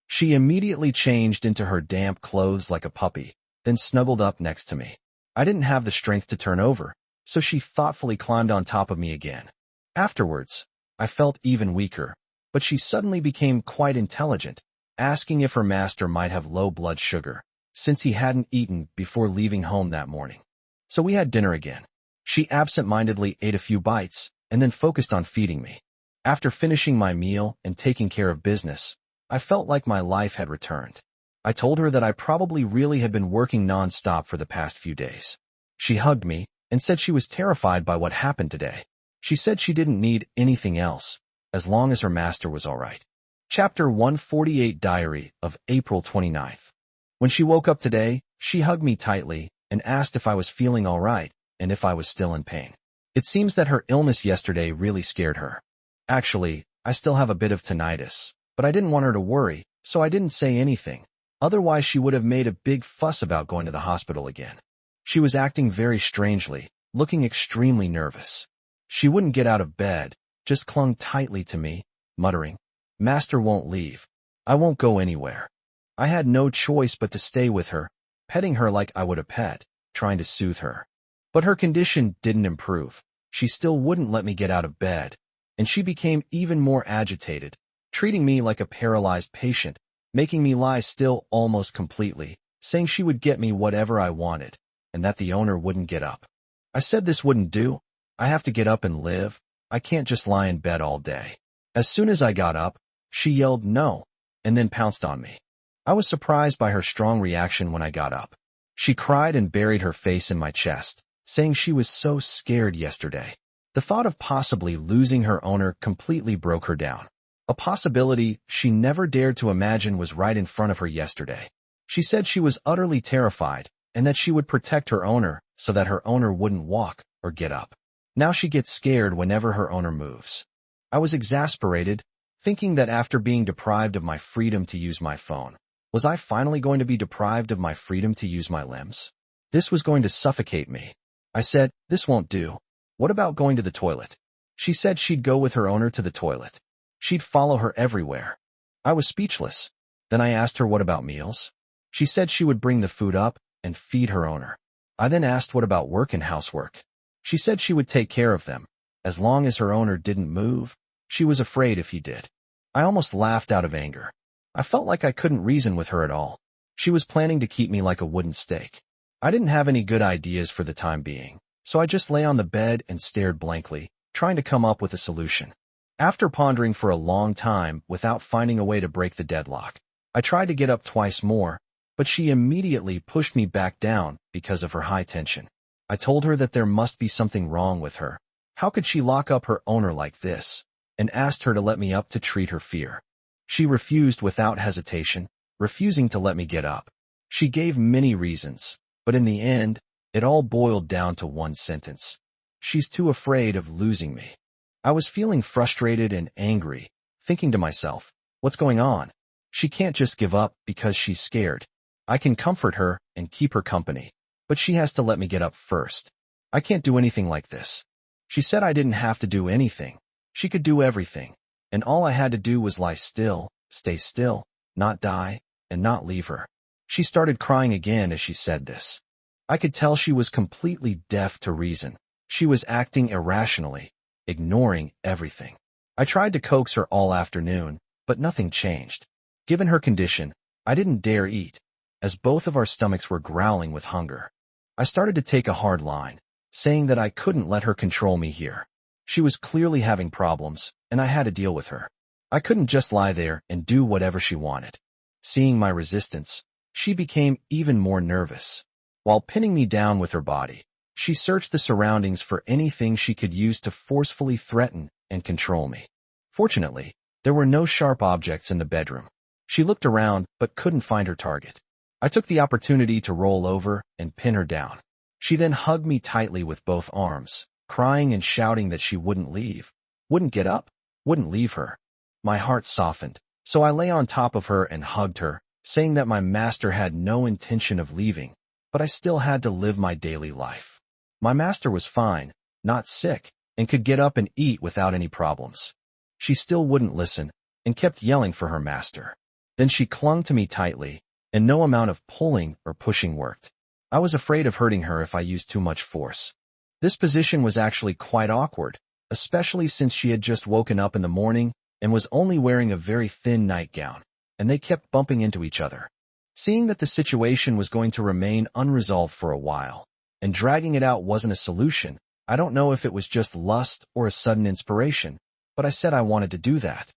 She immediately changed into her damp clothes like a puppy, then snuggled up next to me. I didn't have the strength to turn over, so she thoughtfully climbed on top of me again. Afterwards, I felt even weaker, but she suddenly became quite intelligent, asking if her master might have low blood sugar, since he hadn't eaten before leaving home that morning. So we had dinner again. She absent-mindedly ate a few bites, and then focused on feeding me. After finishing my meal and taking care of business, I felt like my life had returned. I told her that I probably really had been working non-stop for the past few days. She hugged me and said she was terrified by what happened today. She said she didn't need anything else, as long as her master was all right. Chapter 148 Diary of April 29th. When she woke up today, she hugged me tightly and asked if I was feeling all right and if I was still in pain. It seems that her illness yesterday really scared her. Actually, I still have a bit of tinnitus, but I didn't want her to worry, so I didn't say anything. Otherwise, she would have made a big fuss about going to the hospital again. She was acting very strangely, looking extremely nervous. She wouldn't get out of bed, just clung tightly to me, muttering, "Master won't leave. I won't go anywhere." I had no choice but to stay with her, petting her like I would a pet, trying to soothe her. But her condition didn't improve. She still wouldn't let me get out of bed, and she became even more agitated, treating me like a paralyzed patient, making me lie still almost completely, saying she would get me whatever I wanted, and that the owner wouldn't get up. I said this wouldn't do. I have to get up and live. I can't just lie in bed all day. As soon as I got up, she yelled no, and then pounced on me. I was surprised by her strong reaction when I got up. She cried and buried her face in my chest, saying she was so scared yesterday. The thought of possibly losing her owner completely broke her down. A possibility she never dared to imagine was right in front of her yesterday. She said she was utterly terrified and that she would protect her owner so that her owner wouldn't walk or get up. Now she gets scared whenever her owner moves. I was exasperated, thinking that after being deprived of my freedom to use my phone, was I finally going to be deprived of my freedom to use my limbs? This was going to suffocate me. I said, "This won't do. What about going to the toilet?" She said she'd go with her owner to the toilet. She'd follow her everywhere. I was speechless. Then I asked her what about meals. She said she would bring the food up and feed her owner. I then asked what about work and housework. She said she would take care of them. As long as her owner didn't move, she was afraid if he did. I almost laughed out of anger. I felt like I couldn't reason with her at all. She was planning to keep me like a wooden stake. I didn't have any good ideas for the time being, so I just lay on the bed and stared blankly, trying to come up with a solution. After pondering for a long time without finding a way to break the deadlock, I tried to get up twice more, but she immediately pushed me back down because of her high tension. I told her that there must be something wrong with her. How could she lock up her owner like this? And asked her to let me up to treat her fear. She refused without hesitation, refusing to let me get up. She gave many reasons, but in the end, It all boiled down to one sentence. She's too afraid of losing me. I was feeling frustrated and angry, thinking to myself, what's going on? She can't just give up because she's scared. I can comfort her and keep her company, but she has to let me get up first. I can't do anything like this. She said I didn't have to do anything. She could do everything, and all I had to do was lie still, stay still, not die, and not leave her. She started crying again as she said this. I could tell she was completely deaf to reason. She was acting irrationally, ignoring everything. I tried to coax her all afternoon, but nothing changed. Given her condition, I didn't dare eat, as both of our stomachs were growling with hunger. I started to take a hard line, saying that I couldn't let her control me here. She was clearly having problems, and I had to deal with her. I couldn't just lie there and do whatever she wanted. Seeing my resistance, she became even more nervous. While pinning me down with her body, she searched the surroundings for anything she could use to forcefully threaten and control me. Fortunately, there were no sharp objects in the bedroom. She looked around but couldn't find her target. I took the opportunity to roll over and pin her down. She then hugged me tightly with both arms, crying and shouting that she wouldn't leave, wouldn't get up, wouldn't leave her. My heart softened, so I lay on top of her and hugged her, saying that my master had no intention of leaving, but I still had to live my daily life. My master was fine, not sick, and could get up and eat without any problems. She still wouldn't listen and kept yelling for her master. Then she clung to me tightly, and no amount of pulling or pushing worked. I was afraid of hurting her if I used too much force. This position was actually quite awkward, especially since she had just woken up in the morning and was only wearing a very thin nightgown, and they kept bumping into each other. Seeing that the situation was going to remain unresolved for a while, and dragging it out wasn't a solution, I don't know if it was just lust or a sudden inspiration, but I said I wanted to do that.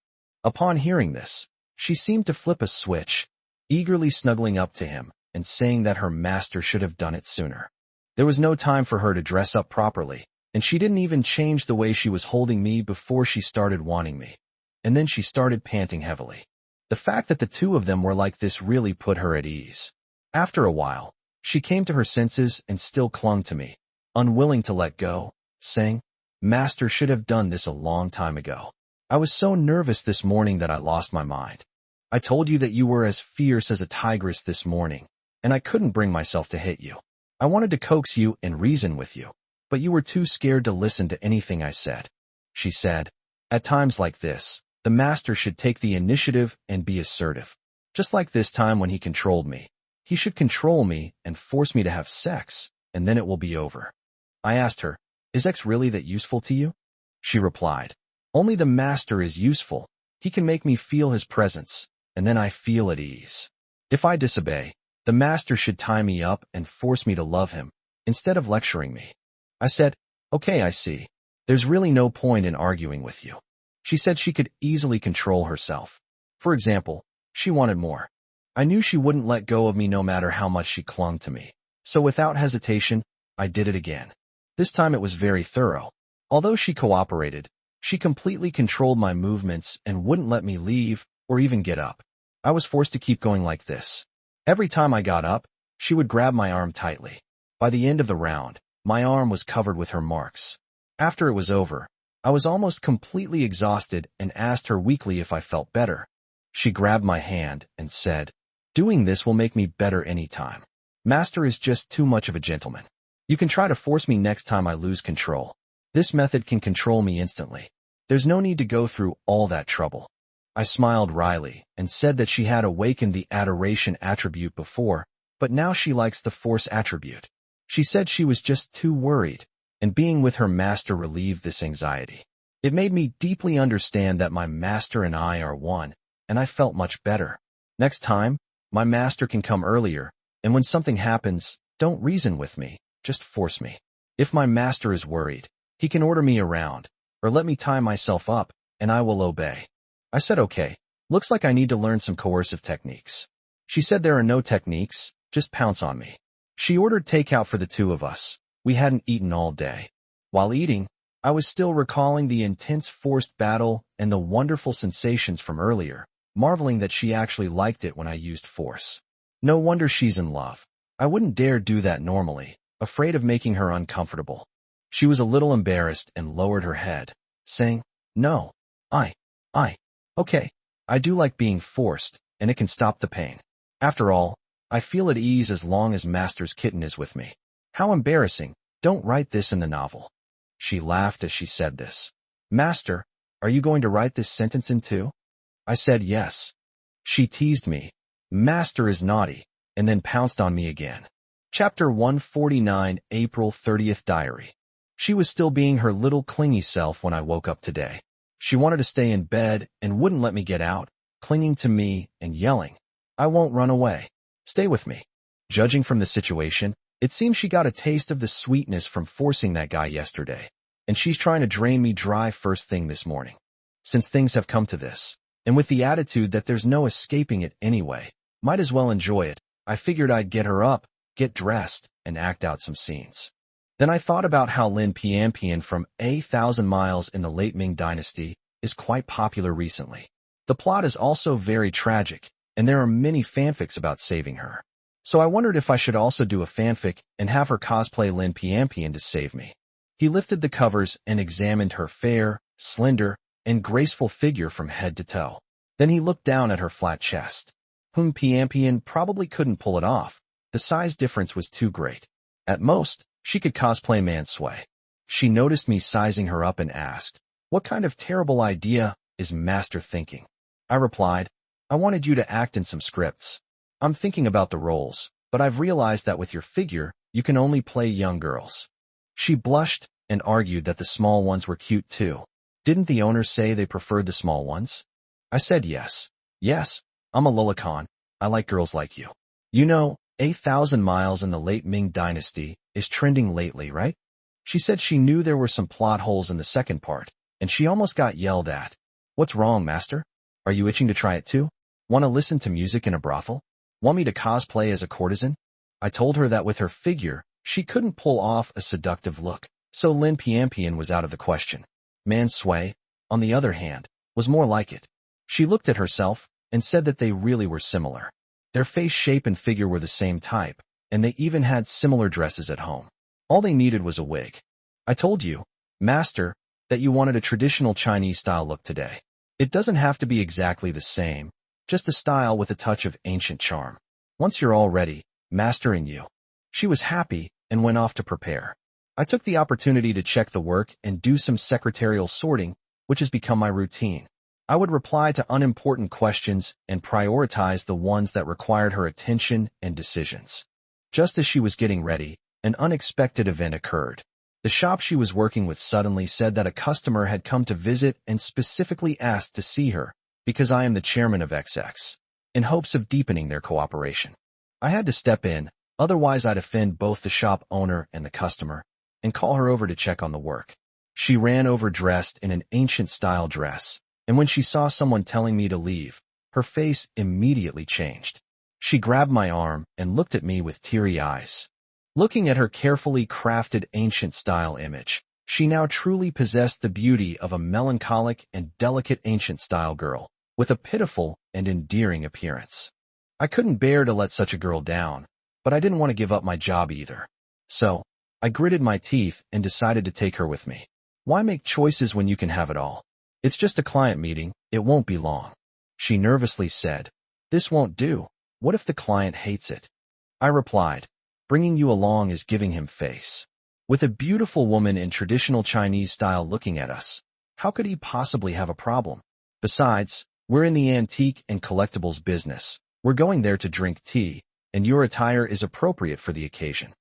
Upon hearing this, she seemed to flip a switch, eagerly snuggling up to him and saying that her master should have done it sooner. There was no time for her to dress up properly, and she didn't even change the way she was holding me before she started wanting me. And then she started panting heavily. The fact that the two of them were like this really put her at ease. After a while, she came to her senses and still clung to me, unwilling to let go, saying, "Master should have done this a long time ago. I was so nervous this morning that I lost my mind. I told you that you were as fierce as a tigress this morning, and I couldn't bring myself to hit you. I wanted to coax you and reason with you, but you were too scared to listen to anything I said." She said, "At times like this, the master should take the initiative and be assertive. Just like this time when he controlled me. He should control me and force me to have sex, and then it will be over." I asked her, "Is sex really that useful to you?" She replied, "Only the master is useful. He can make me feel his presence, and then I feel at ease. If I disobey, the master should tie me up and force me to love him, instead of lecturing me." I said, "Okay, I see. There's really no point in arguing with you." She said she could easily control herself. For example, she wanted more. I knew she wouldn't let go of me no matter how much she clung to me. So without hesitation, I did it again. This time it was very thorough. Although she cooperated, she completely controlled my movements and wouldn't let me leave or even get up. I was forced to keep going like this. Every time I got up, she would grab my arm tightly. By the end of the round, my arm was covered with her marks. After it was over, I was almost completely exhausted and asked her weakly if I felt better. She grabbed my hand and said, "Doing this will make me better any time. Master is just too much of a gentleman. You can try to force me next time I lose control. This method can control me instantly. There's no need to go through all that trouble." I smiled wryly and said that she had awakened the adoration attribute before, but now she likes the force attribute. She said she was just too worried, and being with her master relieved this anxiety. It made me deeply understand that my master and I are one, and I felt much better. Next time, my master can come earlier, and when something happens, don't reason with me, just force me. If my master is worried, he can order me around, or let me tie myself up, and I will obey. I said, "Okay, looks like I need to learn some coercive techniques." She said there are no techniques, just pounce on me. She ordered takeout for the two of us. We hadn't eaten all day. While eating, I was still recalling the intense forced battle and the wonderful sensations from earlier, marveling that she actually liked it when I used force. No wonder she's in love. I wouldn't dare do that normally, afraid of making her uncomfortable. She was a little embarrassed and lowered her head, saying, "No, I, okay, I do like being forced, and it can stop the pain. After all, I feel at ease as long as Master's kitten is with me. How embarrassing, don't write this in the novel." She laughed as she said this. "Master, are you going to write this sentence in too?" I said yes. She teased me, "Master is naughty," and then pounced on me again. Chapter 149, April 30th Diary. She was still being her little clingy self when I woke up today. She wanted to stay in bed and wouldn't let me get out, clinging to me and yelling, "I won't run away. Stay with me." Judging from the situation, it seems she got a taste of the sweetness from forcing that guy yesterday, and she's trying to drain me dry first thing this morning. Since things have come to this, and with the attitude that there's no escaping it anyway, might as well enjoy it, I figured I'd get her up, get dressed, and act out some scenes. Then I thought about how Lin Pianpian from A Thousand Miles in the late Ming Dynasty is quite popular recently. The plot is also very tragic, and there are many fanfics about saving her. So I wondered if I should also do a fanfic and have her cosplay Lin Pianpian to save me. He lifted the covers and examined her fair, slender, and graceful figure from head to toe. Then he looked down at her flat chest. Pianpian probably couldn't pull it off. The size difference was too great. At most, she could cosplay Manhwa. She noticed me sizing her up and asked, "What kind of terrible idea is Master thinking?" I replied, "I wanted you to act in some scripts. I'm thinking about the roles, but I've realized that with your figure, you can only play young girls." She blushed and argued that the small ones were cute too. "Didn't the owners say they preferred the small ones?" I said yes. "Yes, I'm a lolicon. I like girls like you. You know, A Thousand Miles in the late Ming Dynasty is trending lately, right?" She said she knew there were some plot holes in the second part, and she almost got yelled at. "What's wrong, Master? Are you itching to try it too? Want to listen to music in a brothel? Want me to cosplay as a courtesan?" I told her that with her figure, she couldn't pull off a seductive look, so Lin Pianpian was out of the question. Manhwa, on the other hand, was more like it. She looked at herself and said that they really were similar. Their face shape and figure were the same type, and they even had similar dresses at home. All they needed was a wig. "I told you, Master, that you wanted a traditional Chinese-style look today. It doesn't have to be exactly the same, just a style with a touch of ancient charm. Once you're all ready, Master and you." She was happy and went off to prepare. I took the opportunity to check the work and do some secretarial sorting, which has become my routine. I would reply to unimportant questions and prioritize the ones that required her attention and decisions. Just as she was getting ready, an unexpected event occurred. The shop she was working with suddenly said that a customer had come to visit and specifically asked to see her, because I am the chairman of XX, in hopes of deepening their cooperation. I had to step in, otherwise I'd offend both the shop owner and the customer, and call her over to check on the work. She ran over dressed in an ancient-style dress, and when she saw someone telling me to leave, her face immediately changed. She grabbed my arm and looked at me with teary eyes. Looking at her carefully crafted ancient-style image, she now truly possessed the beauty of a melancholic and delicate ancient-style girl, with a pitiful and endearing appearance. I couldn't bear to let such a girl down, but I didn't want to give up my job either. So, I gritted my teeth and decided to take her with me. Why make choices when you can have it all? "It's just a client meeting, it won't be long." She nervously said, "This won't do. What if the client hates it?" I replied, "Bringing you along is giving him face." With a beautiful woman in traditional Chinese style looking at us, how could he possibly have a problem? Besides, we're in the antique and collectibles business. We're going there to drink tea, and your attire is appropriate for the occasion.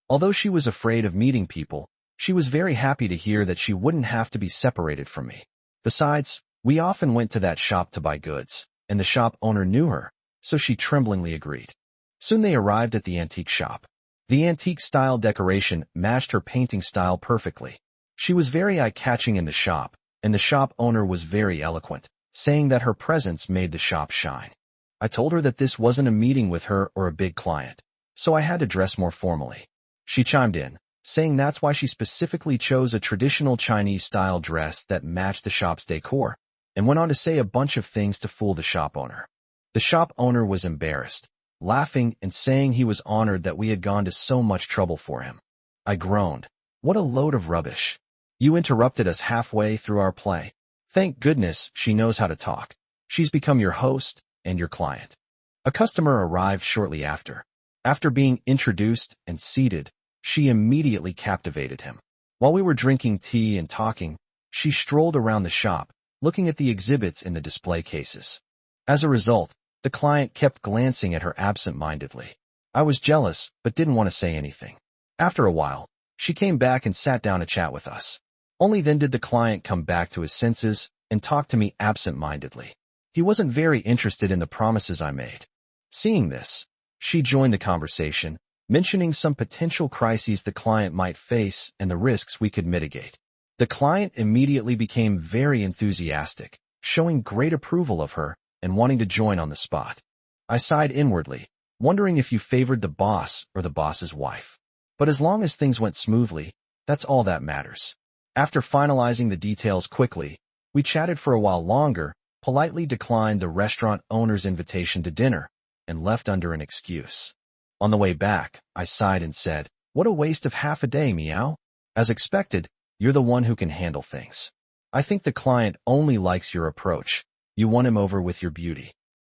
Although she was afraid of meeting people, she was very happy to hear that she wouldn't have to be separated from me. Besides, we often went to that shop to buy goods, and the shop owner knew her, so she tremblingly agreed. Soon they arrived at the antique shop. The antique-style decoration matched her painting style perfectly. She was very eye-catching in the shop, and the shop owner was very eloquent, saying that her presence made the shop shine. I told her that this wasn't a meeting with her or a big client, so I had to dress more formally. She chimed in, saying that's why she specifically chose a traditional Chinese-style dress that matched the shop's decor, and went on to say a bunch of things to fool the shop owner. The shop owner was embarrassed, laughing and saying he was honored that we had gone to so much trouble for him. I groaned. What a load of rubbish. You interrupted us halfway through our play. Thank goodness she knows how to talk. She's become your host and your client. A customer arrived shortly after. After being introduced and seated, she immediately captivated him. While we were drinking tea and talking, she strolled around the shop, looking at the exhibits in the display cases. As a result, the client kept glancing at her absent-mindedly. I was jealous, but didn't want to say anything. After a while, she came back and sat down to chat with us. Only then did the client come back to his senses and talk to me absent-mindedly. He wasn't very interested in the promises I made. Seeing this, she joined the conversation, mentioning some potential crises the client might face and the risks we could mitigate. The client immediately became very enthusiastic, showing great approval of her and wanting to join on the spot. I sighed inwardly, wondering if you favored the boss or the boss's wife. But as long as things went smoothly, that's all that matters. After finalizing the details quickly, we chatted for a while longer, politely declined the restaurant owner's invitation to dinner, and left under an excuse. On the way back, I sighed and said, "What a waste of half a day, meow." As expected, you're the one who can handle things. I think the client only likes your approach. You won him over with your beauty.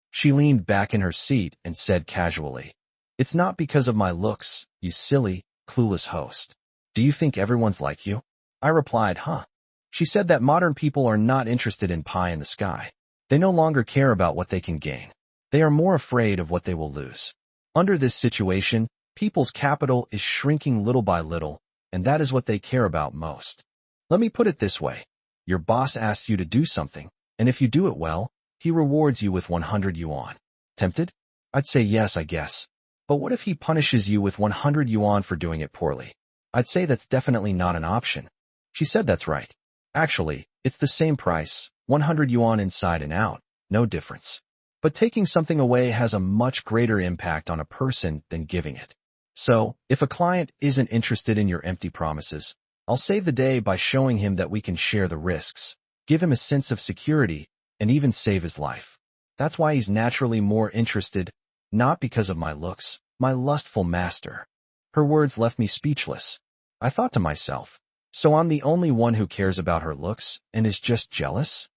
She leaned back in her seat and said casually, "It's not because of my looks, you silly, clueless host. Do you think everyone's like you?" I replied, "Huh." She said that modern people are not interested in pie in the sky. They no longer care about what they can gain. They are more afraid of what they will lose. Under this situation, people's capital is shrinking little by little, and that is what they care about most. Let me put it this way. Your boss asks you to do something, and if you do it well, he rewards you with 100 yuan. Tempted? I'd say yes, I guess. But what if he punishes you with 100 yuan for doing it poorly? I'd say that's definitely not an option. She said that's right. Actually, it's the same price, 100 yuan inside and out, no difference. But taking something away has a much greater impact on a person than giving it. So, if a client isn't interested in your empty promises, I'll save the day by showing him that we can share the risks, give him a sense of security, and even save his life. That's why he's naturally more interested, not because of my looks, my lustful master. Her words left me speechless. I thought to myself, so I'm the only one who cares about her looks and is just jealous?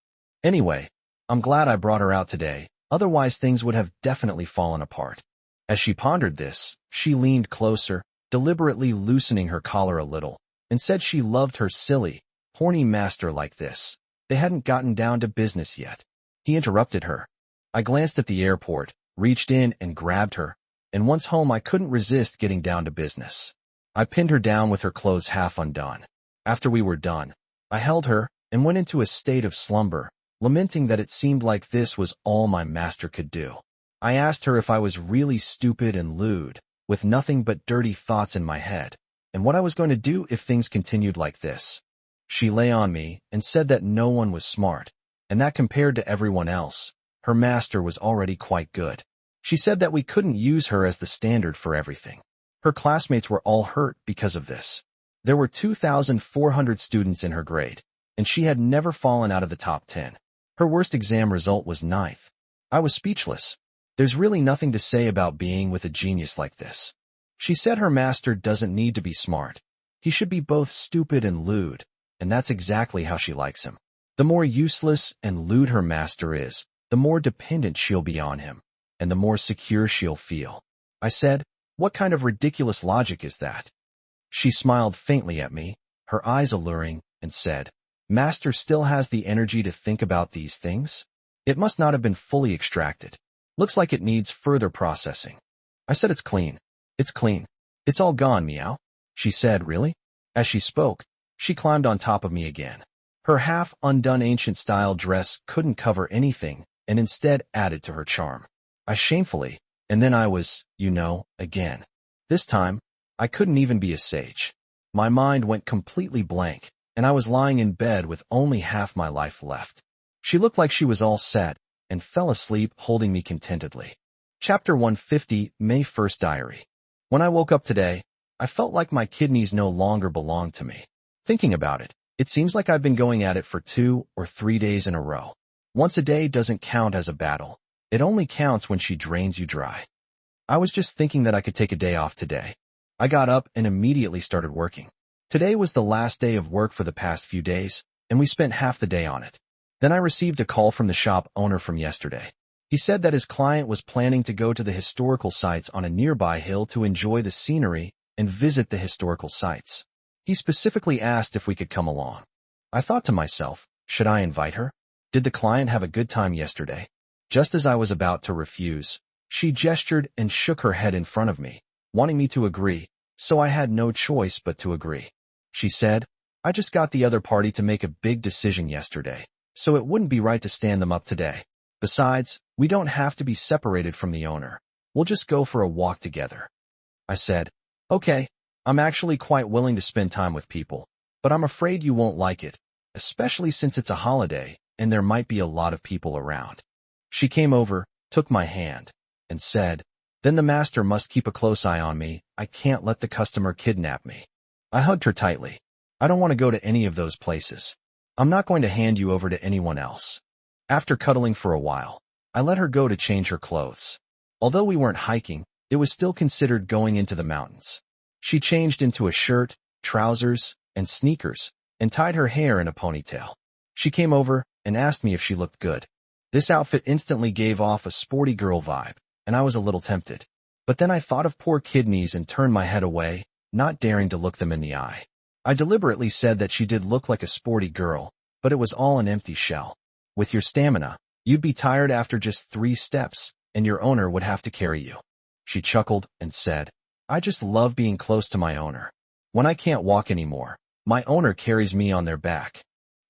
Anyway, I'm glad I brought her out today, otherwise things would have definitely fallen apart. As she pondered this, she leaned closer, deliberately loosening her collar a little, and said she loved her silly, horny master like this. They hadn't gotten down to business yet. He interrupted her. I glanced at the airport, reached in and grabbed her, and once home I couldn't resist getting down to business. I pinned her down with her clothes half undone. After we were done, I held her and went into a state of slumber, lamenting that it seemed like this was all my master could do. I asked her if I was really stupid and lewd, with nothing but dirty thoughts in my head, and what I was going to do if things continued like this. She lay on me and said that no one was smart, and that compared to everyone else, her master was already quite good. She said that we couldn't use her as the standard for everything. Her classmates were all hurt because of this. There were 2,400 students in her grade, and she had never fallen out of the top 10. Her worst exam result was 9th. I was speechless. There's really nothing to say about being with a genius like this. She said her master doesn't need to be smart. He should be both stupid and lewd, and that's exactly how she likes him. The more useless and lewd her master is, the more dependent she'll be on him, and the more secure she'll feel. I said, "What kind of ridiculous logic is that?" She smiled faintly at me, her eyes alluring, and said, "Master still has the energy to think about these things? It must not have been fully extracted. Looks like it needs further processing." I said, "It's clean. It's clean. It's all gone, meow." She said, "Really?" As she spoke, she climbed on top of me again. Her half-undone ancient-style dress couldn't cover anything, and instead added to her charm. I shamefully, and then I was, again. This time, I couldn't even be a sage. My mind went completely blank, and I was lying in bed with only half my life left. She looked like she was all set, and fell asleep holding me contentedly. Chapter 150, May 1st Diary. When I woke up today, I felt like my kidneys no longer belonged to me. Thinking about it, it seems like I've been going at it for 2 or 3 days in a row. Once a day doesn't count as a battle. It only counts when she drains you dry. I was just thinking that I could take a day off today. I got up and immediately started working. Today was the last day of work for the past few days, and we spent half the day on it. Then I received a call from the shop owner from yesterday. He said that his client was planning to go to the historical sites on a nearby hill to enjoy the scenery and visit the historical sites. He specifically asked if we could come along. I thought to myself, should I invite her? Did the client have a good time yesterday? Just as I was about to refuse, she gestured and shook her head in front of me, wanting me to agree, so I had no choice but to agree. She said, I just got the other party to make a big decision yesterday, so it wouldn't be right to stand them up today. Besides, we don't have to be separated from the owner. We'll just go for a walk together. I said, okay, I'm actually quite willing to spend time with people, but I'm afraid you won't like it, especially since it's a holiday and there might be a lot of people around. She came over, took my hand, and said, then the master must keep a close eye on me. I can't let the customer kidnap me. I hugged her tightly. I don't want to go to any of those places. I'm not going to hand you over to anyone else. After cuddling for a while, I let her go to change her clothes. Although we weren't hiking, it was still considered going into the mountains. She changed into a shirt, trousers, and sneakers, and tied her hair in a ponytail. She came over and asked me if she looked good. This outfit instantly gave off a sporty girl vibe, and I was a little tempted. But then I thought of poor kidneys and turned my head away, not daring to look them in the eye. I deliberately said that she did look like a sporty girl, but it was all an empty shell. With your stamina, you'd be tired after just 3 steps, and your owner would have to carry you. She chuckled and said, I just love being close to my owner. When I can't walk anymore, my owner carries me on their back.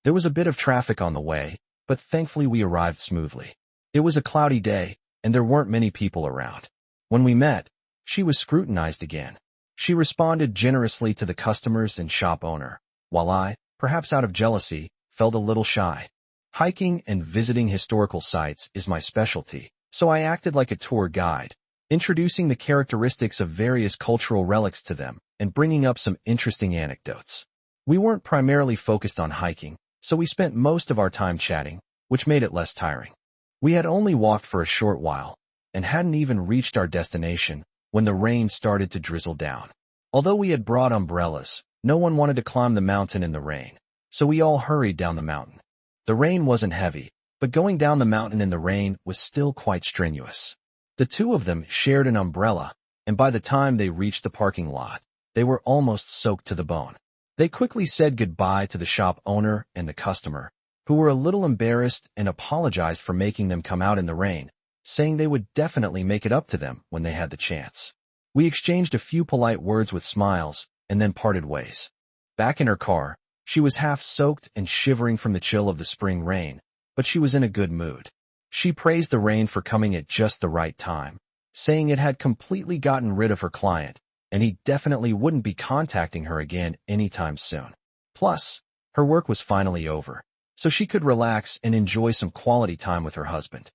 There was a bit of traffic on the way, but thankfully we arrived smoothly. It was a cloudy day, and there weren't many people around. When we met, she was scrutinized again. She responded generously to the customers and shop owner, while I, perhaps out of jealousy, felt a little shy. Hiking and visiting historical sites is my specialty, so I acted like a tour guide, introducing the characteristics of various cultural relics to them and bringing up some interesting anecdotes. We weren't primarily focused on hiking, so we spent most of our time chatting, which made it less tiring. We had only walked for a short while and hadn't even reached our destination when the rain started to drizzle down. Although we had brought umbrellas, no one wanted to climb the mountain in the rain, so we all hurried down the mountain. The rain wasn't heavy, but going down the mountain in the rain was still quite strenuous. The two of them shared an umbrella, and by the time they reached the parking lot, they were almost soaked to the bone. They quickly said goodbye to the shop owner and the customer, who were a little embarrassed and apologized for making them come out in the rain, saying they would definitely make it up to them when they had the chance. We exchanged a few polite words with smiles and then parted ways. Back in her car, she was half soaked and shivering from the chill of the spring rain, but she was in a good mood. She praised the rain for coming at just the right time, saying it had completely gotten rid of her client, and he definitely wouldn't be contacting her again anytime soon. Plus, her work was finally over, so she could relax and enjoy some quality time with her husband.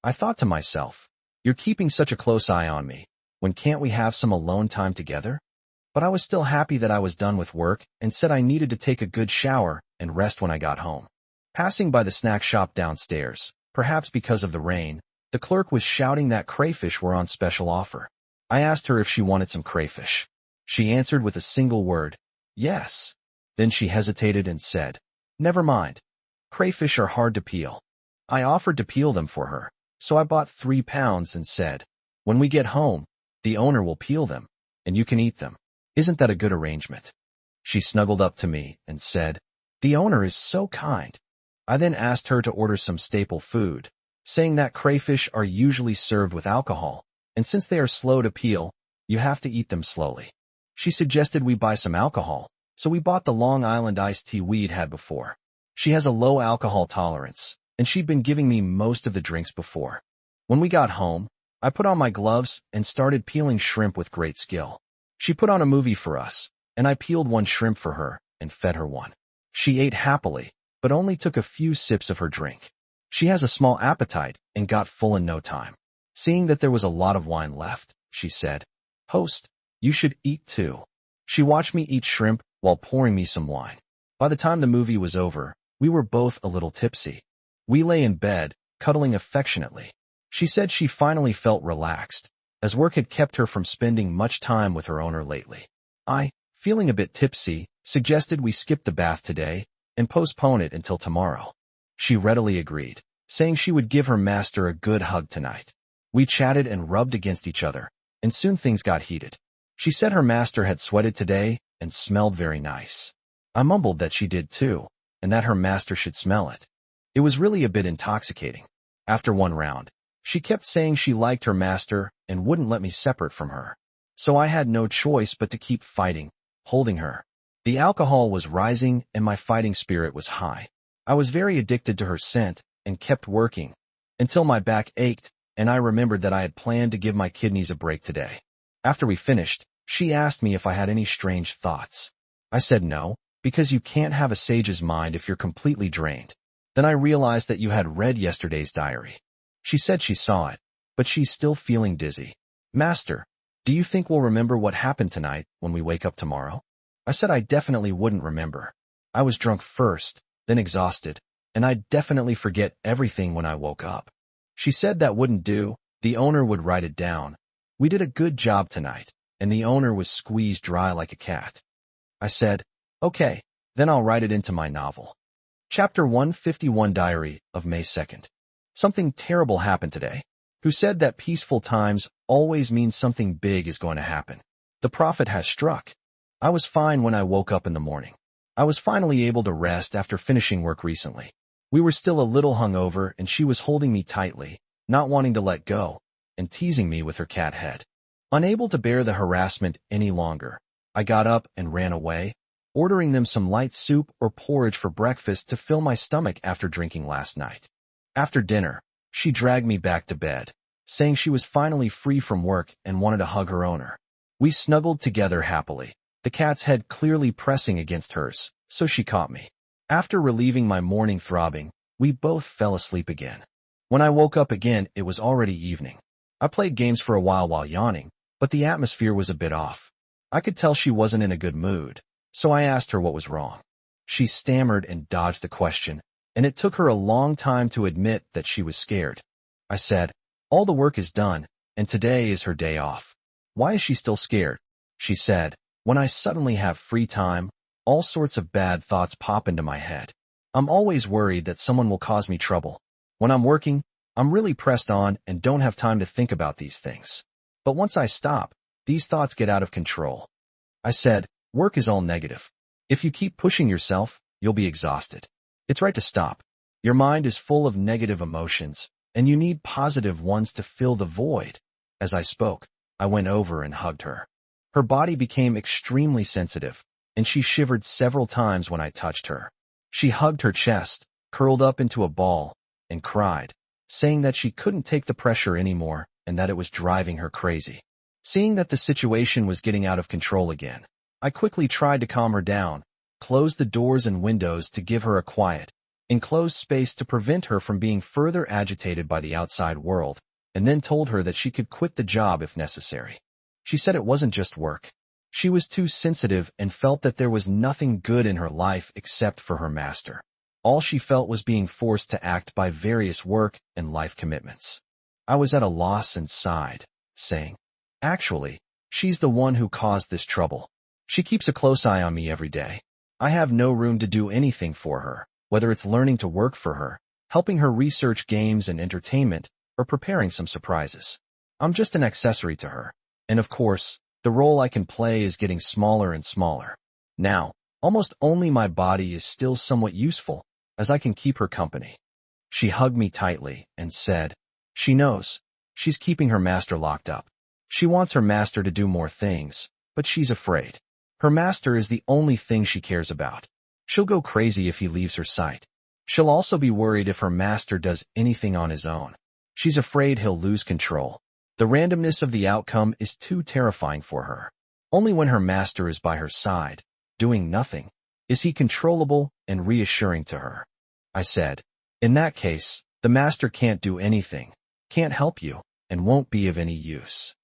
I thought to myself, you're keeping such a close eye on me. When can't we have some alone time together? But I was still happy that I was done with work and said I needed to take a good shower and rest when I got home. Passing by the snack shop downstairs, perhaps because of the rain, the clerk was shouting that crayfish were on special offer. I asked her if she wanted some crayfish. She answered with a single word, yes. Then she hesitated and said, never mind. Crayfish are hard to peel. I offered to peel them for her, so I bought 3 pounds and said, when we get home, the owner will peel them, and you can eat them. Isn't that a good arrangement? She snuggled up to me and said, the owner is so kind. I then asked her to order some staple food, saying that crayfish are usually served with alcohol, and since they are slow to peel, you have to eat them slowly. She suggested we buy some alcohol, so we bought the Long Island iced tea we'd had before. She has a low alcohol tolerance, and she'd been giving me most of the drinks before. When we got home, I put on my gloves and started peeling shrimp with great skill. She put on a movie for us, and I peeled 1 shrimp for her and fed her one. She ate happily, but only took a few sips of her drink. She has a small appetite and got full in no time. Seeing that there was a lot of wine left, she said, host, you should eat too. She watched me eat shrimp while pouring me some wine. By the time the movie was over, we were both a little tipsy. We lay in bed, cuddling affectionately. She said she finally felt relaxed, as work had kept her from spending much time with her owner lately. I, feeling a bit tipsy, suggested we skip the bath today and postpone it until tomorrow. She readily agreed, saying she would give her master a good hug tonight. We chatted and rubbed against each other, and soon things got heated. She said her master had sweated today and smelled very nice. I mumbled that she did too, and that her master should smell it. It was really a bit intoxicating. After one round, she kept saying she liked her master and wouldn't let me separate from her. So I had no choice but to keep fighting, holding her. The alcohol was rising and my fighting spirit was high. I was very addicted to her scent and kept working until my back ached and I remembered that I had planned to give my kidneys a break today. After we finished, she asked me if I had any strange thoughts. I said no, because you can't have a sage's mind if you're completely drained. Then I realized that you had read yesterday's diary. She said she saw it, but she's still feeling dizzy. Master, do you think we'll remember what happened tonight when we wake up tomorrow? I said I definitely wouldn't remember. I was drunk first, then exhausted, and I'd definitely forget everything when I woke up. She said that wouldn't do, the owner would write it down. We did a good job tonight, and the owner was squeezed dry like a cat. I said, okay, then I'll write it into my novel. Chapter 151 Diary of May 2nd. Something terrible happened today. Who said that peaceful times always mean something big is going to happen? The prophet has struck. I was fine when I woke up in the morning. I was finally able to rest after finishing work recently. We were still a little hungover and she was holding me tightly, not wanting to let go, and teasing me with her cat head. Unable to bear the harassment any longer, I got up and ran away, ordering them some light soup or porridge for breakfast to fill my stomach after drinking last night. After dinner, she dragged me back to bed, saying she was finally free from work and wanted to hug her owner. We snuggled together happily, the cat's head clearly pressing against hers, so she caught me. After relieving my morning throbbing, we both fell asleep again. When I woke up again, it was already evening. I played games for a while yawning, but the atmosphere was a bit off. I could tell she wasn't in a good mood, so I asked her what was wrong. She stammered and dodged the question, and it took her a long time to admit that she was scared. I said, all the work is done, and today is her day off. Why is she still scared? She said, when I suddenly have free time, all sorts of bad thoughts pop into my head. I'm always worried that someone will cause me trouble. When I'm working, I'm really pressed on and don't have time to think about these things. But once I stop, these thoughts get out of control. I said, work is all negative. If you keep pushing yourself, you'll be exhausted. It's right to stop. Your mind is full of negative emotions, and you need positive ones to fill the void. As I spoke, I went over and hugged her. Her body became extremely sensitive, and she shivered several times when I touched her. She hugged her chest, curled up into a ball, and cried, saying that she couldn't take the pressure anymore and that it was driving her crazy. Seeing that the situation was getting out of control again, I quickly tried to calm her down, closed the doors and windows to give her a quiet, enclosed space to prevent her from being further agitated by the outside world, and then told her that she could quit the job if necessary. She said it wasn't just work. She was too sensitive and felt that there was nothing good in her life except for her master. All she felt was being forced to act by various work and life commitments. I was at a loss and sighed, saying, actually, she's the one who caused this trouble. She keeps a close eye on me every day. I have no room to do anything for her, whether it's learning to work for her, helping her research games and entertainment, or preparing some surprises. I'm just an accessory to her. And of course, the role I can play is getting smaller and smaller. Now, almost only my body is still somewhat useful, as I can keep her company. She hugged me tightly and said, she knows. She's keeping her master locked up. She wants her master to do more things, but she's afraid. Her master is the only thing she cares about. She'll go crazy if he leaves her sight. She'll also be worried if her master does anything on his own. She's afraid he'll lose control. The randomness of the outcome is too terrifying for her. Only when her master is by her side, doing nothing, is he controllable and reassuring to her. I said, in that case, the master can't do anything, can't help you, and won't be of any use.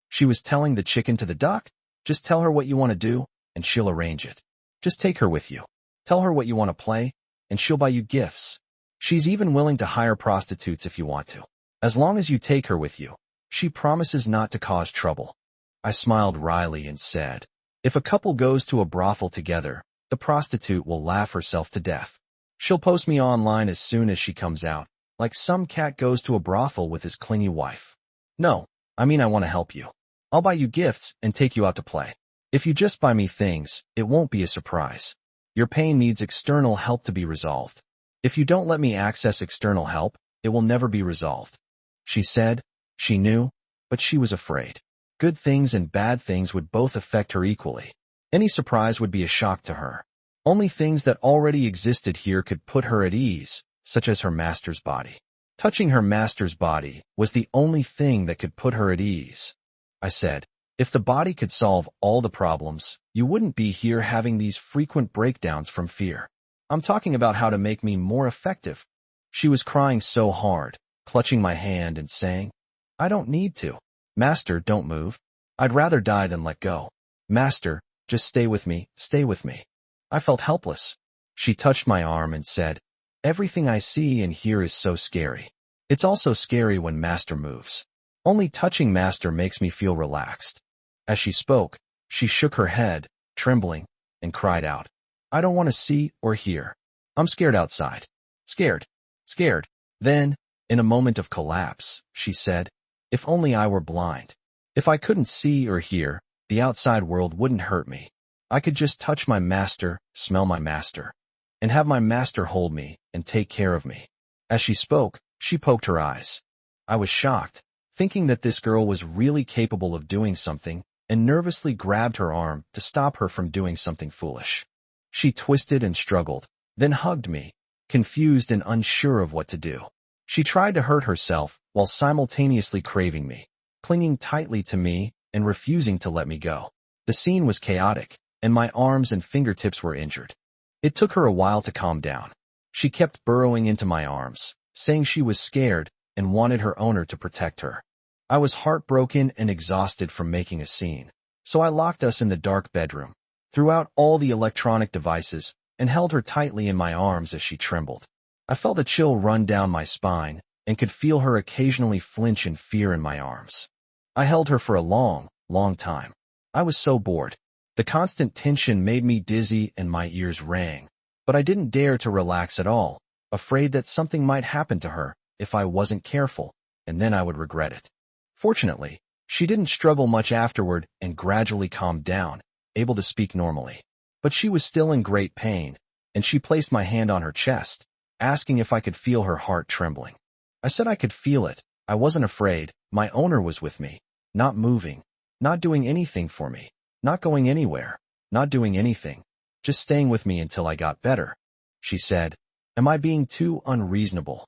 She was telling the chicken to the duck, just tell her what you want to do, and she'll arrange it. Just take her with you. Tell her what you want to play, and she'll buy you gifts. She's even willing to hire prostitutes if you want to. As long as you take her with you, She promises not to cause trouble. I smiled wryly and said, if a couple goes to a brothel together, the prostitute will laugh herself to death. She'll post me online as soon as she comes out, like some cat goes to a brothel with his clingy wife. No, I mean I want to help you. I'll buy you gifts and take you out to play. If you just buy me things, it won't be a surprise. Your pain needs external help to be resolved. If you don't let me access external help, it will never be resolved. She said. She knew, but she was afraid. Good things and bad things would both affect her equally. Any surprise would be a shock to her. Only things that already existed here could put her at ease, such as her master's body. Touching her master's body was the only thing that could put her at ease. I said, if the body could solve all the problems, you wouldn't be here having these frequent breakdowns from fear. I'm talking about how to make me more effective. She was crying so hard, clutching my hand and saying, I don't need to. Master, don't move. I'd rather die than let go. Master, just stay with me, stay with me. I felt helpless. She touched my arm and said, everything I see and hear is so scary. It's also scary when Master moves. Only touching Master makes me feel relaxed. As she spoke, she shook her head, trembling, and cried out, I don't want to see or hear. I'm scared outside. Scared. Scared. Then, in a moment of collapse, she said, if only I were blind. If I couldn't see or hear, the outside world wouldn't hurt me. I could just touch my master, smell my master, and have my master hold me and take care of me. As she spoke, she poked her eyes. I was shocked, thinking that this girl was really capable of doing something, and nervously grabbed her arm to stop her from doing something foolish. She twisted and struggled, then hugged me, confused and unsure of what to do. She tried to hurt herself while simultaneously craving me, clinging tightly to me and refusing to let me go. The scene was chaotic, and my arms and fingertips were injured. It took her a while to calm down. She kept burrowing into my arms, saying she was scared and wanted her owner to protect her. I was heartbroken and exhausted from making a scene, so I locked us in the dark bedroom, threw out all the electronic devices, and held her tightly in my arms as she trembled. I felt a chill run down my spine and could feel her occasionally flinch in fear in my arms. I held her for a long, long time. I was so bored. The constant tension made me dizzy and my ears rang, but I didn't dare to relax at all, afraid that something might happen to her if I wasn't careful, and then I would regret it. Fortunately, she didn't struggle much afterward and gradually calmed down, able to speak normally. But she was still in great pain, and she placed my hand on her chest, asking if I could feel her heart trembling. I said I could feel it. I wasn't afraid. My owner was with me, not moving, not doing anything for me, not going anywhere, not doing anything, just staying with me until I got better. She said, am I being too unreasonable?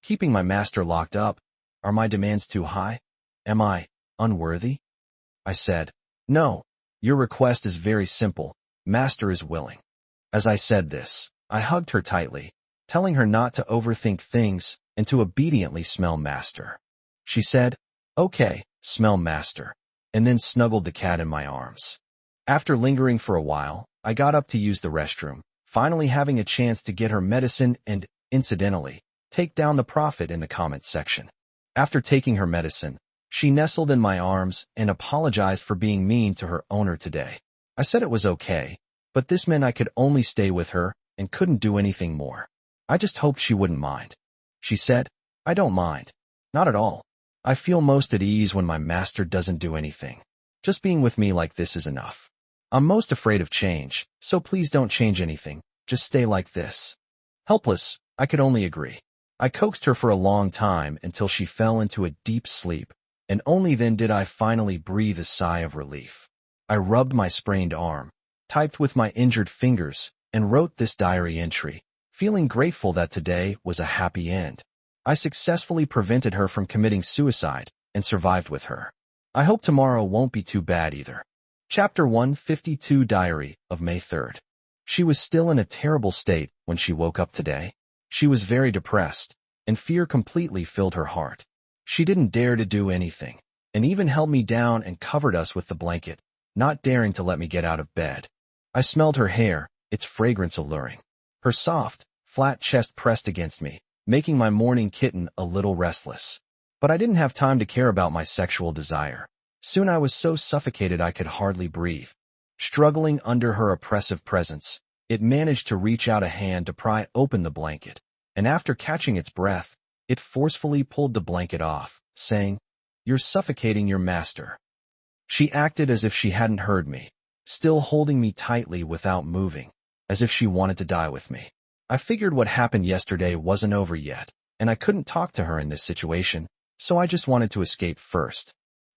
Keeping my master locked up? Are my demands too high? Am I unworthy? I said, no, your request is very simple. Master is willing. As I said this, I hugged her tightly, telling her not to overthink things and to obediently smell Master. She said, okay, smell Master, and then snuggled the cat in my arms. After lingering for a while, I got up to use the restroom, finally having a chance to get her medicine and, incidentally, take down the prophet in the comments section. After taking her medicine, she nestled in my arms and apologized for being mean to her owner today. I said it was okay, but this meant I could only stay with her and couldn't do anything more. I just hoped she wouldn't mind. She said, I don't mind. Not at all. I feel most at ease when my master doesn't do anything. Just being with me like this is enough. I'm most afraid of change, so please don't change anything. Just stay like this. Helpless, I could only agree. I coaxed her for a long time until she fell into a deep sleep, and only then did I finally breathe a sigh of relief. I rubbed my sprained arm, typed with my injured fingers, and wrote this diary entry, feeling grateful that today was a happy end. I successfully prevented her from committing suicide and survived with her. I hope tomorrow won't be too bad either. Chapter 152 Diary of May 3rd. She was still in a terrible state when she woke up today. She was very depressed, and fear completely filled her heart. She didn't dare to do anything, and even held me down and covered us with the blanket, not daring to let me get out of bed. I smelled her hair, its fragrance alluring. Her soft, flat chest pressed against me, making my morning kitten a little restless. But I didn't have time to care about my sexual desire. Soon I was so suffocated I could hardly breathe. Struggling under her oppressive presence, it managed to reach out a hand to pry open the blanket, and after catching its breath, it forcefully pulled the blanket off, saying, "You're suffocating your master." She acted as if she hadn't heard me, still holding me tightly without moving, as if she wanted to die with me. I figured what happened yesterday wasn't over yet, and I couldn't talk to her in this situation, so I just wanted to escape first.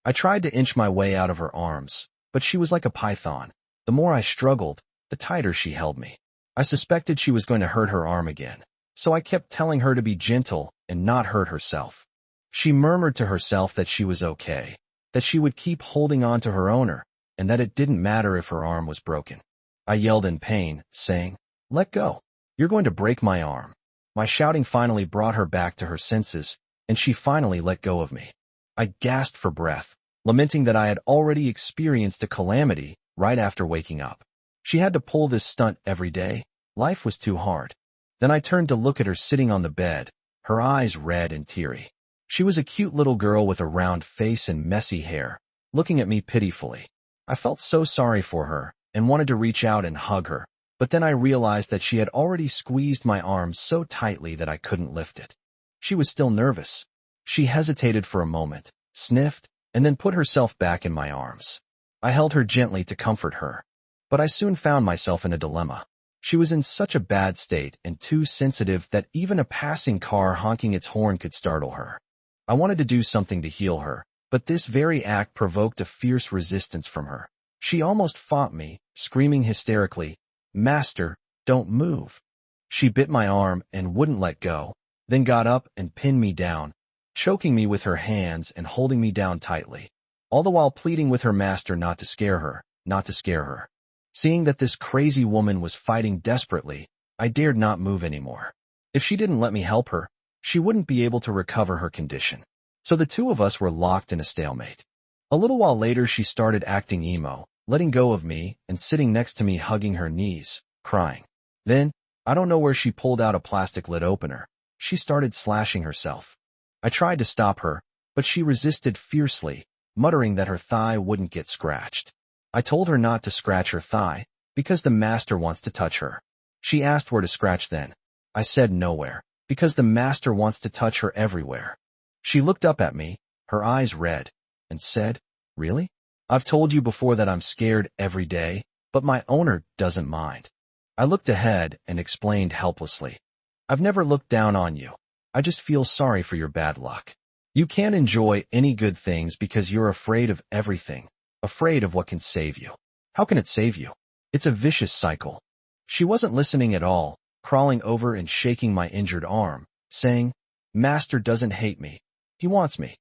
I tried to inch my way out of her arms, but she was like a python. The more I struggled, the tighter she held me. I suspected she was going to hurt her arm again, so I kept telling her to be gentle and not hurt herself. She murmured to herself that she was okay, that she would keep holding on to her owner, and that it didn't matter if her arm was broken. I yelled in pain, saying, "Let go. You're going to break my arm." My shouting finally brought her back to her senses, and she finally let go of me. I gasped for breath, lamenting that I had already experienced a calamity right after waking up. She had to pull this stunt every day. Life was too hard. Then I turned to look at her sitting on the bed, her eyes red and teary. She was a cute little girl with a round face and messy hair, looking at me pitifully. I felt so sorry for her and wanted to reach out and hug her, but then I realized that she had already squeezed my arm so tightly that I couldn't lift it. She was still nervous. She hesitated for a moment, sniffed, and then put herself back in my arms. I held her gently to comfort her, but I soon found myself in a dilemma. She was in such a bad state and too sensitive that even a passing car honking its horn could startle her. I wanted to do something to heal her, but this very act provoked a fierce resistance from her. She almost fought me, screaming hysterically, "Master, don't move." She bit my arm and wouldn't let go, then got up and pinned me down, choking me with her hands and holding me down tightly, all the while pleading with her master not to scare her, not to scare her. Seeing that this crazy woman was fighting desperately, I dared not move anymore. If she didn't let me help her, she wouldn't be able to recover her condition. So the two of us were locked in a stalemate. A little while later she started acting emo, letting go of me and sitting next to me hugging her knees, crying. Then, I don't know where she pulled out a plastic lid opener. She started slashing herself. I tried to stop her, but she resisted fiercely, muttering that her thigh wouldn't get scratched. I told her not to scratch her thigh, because the master wants to touch her. She asked where to scratch then. I said nowhere, because the master wants to touch her everywhere. She looked up at me, her eyes red, and said, "Really? I've told you before that I'm scared every day, but my owner doesn't mind." I looked ahead and explained helplessly, "I've never looked down on you. I just feel sorry for your bad luck. You can't enjoy any good things because you're afraid of everything, afraid of what can save you. How can it save you? It's a vicious cycle." She wasn't listening at all, crawling over and shaking my injured arm, saying, "Master doesn't hate me. He wants me.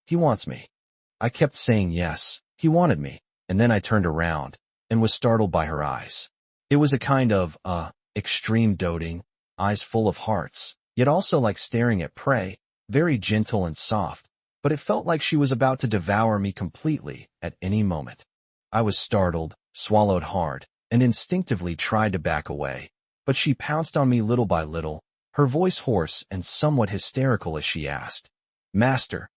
He wants me." I kept saying yes, he wanted me, and then I turned around and was startled by her eyes. It was a kind of, extreme doting, eyes full of hearts, yet also like staring at prey, very gentle and soft, but it felt like she was about to devour me completely at any moment. I was startled, swallowed hard, and instinctively tried to back away, but she pounced on me little by little, her voice hoarse and somewhat hysterical as she asked, "Master,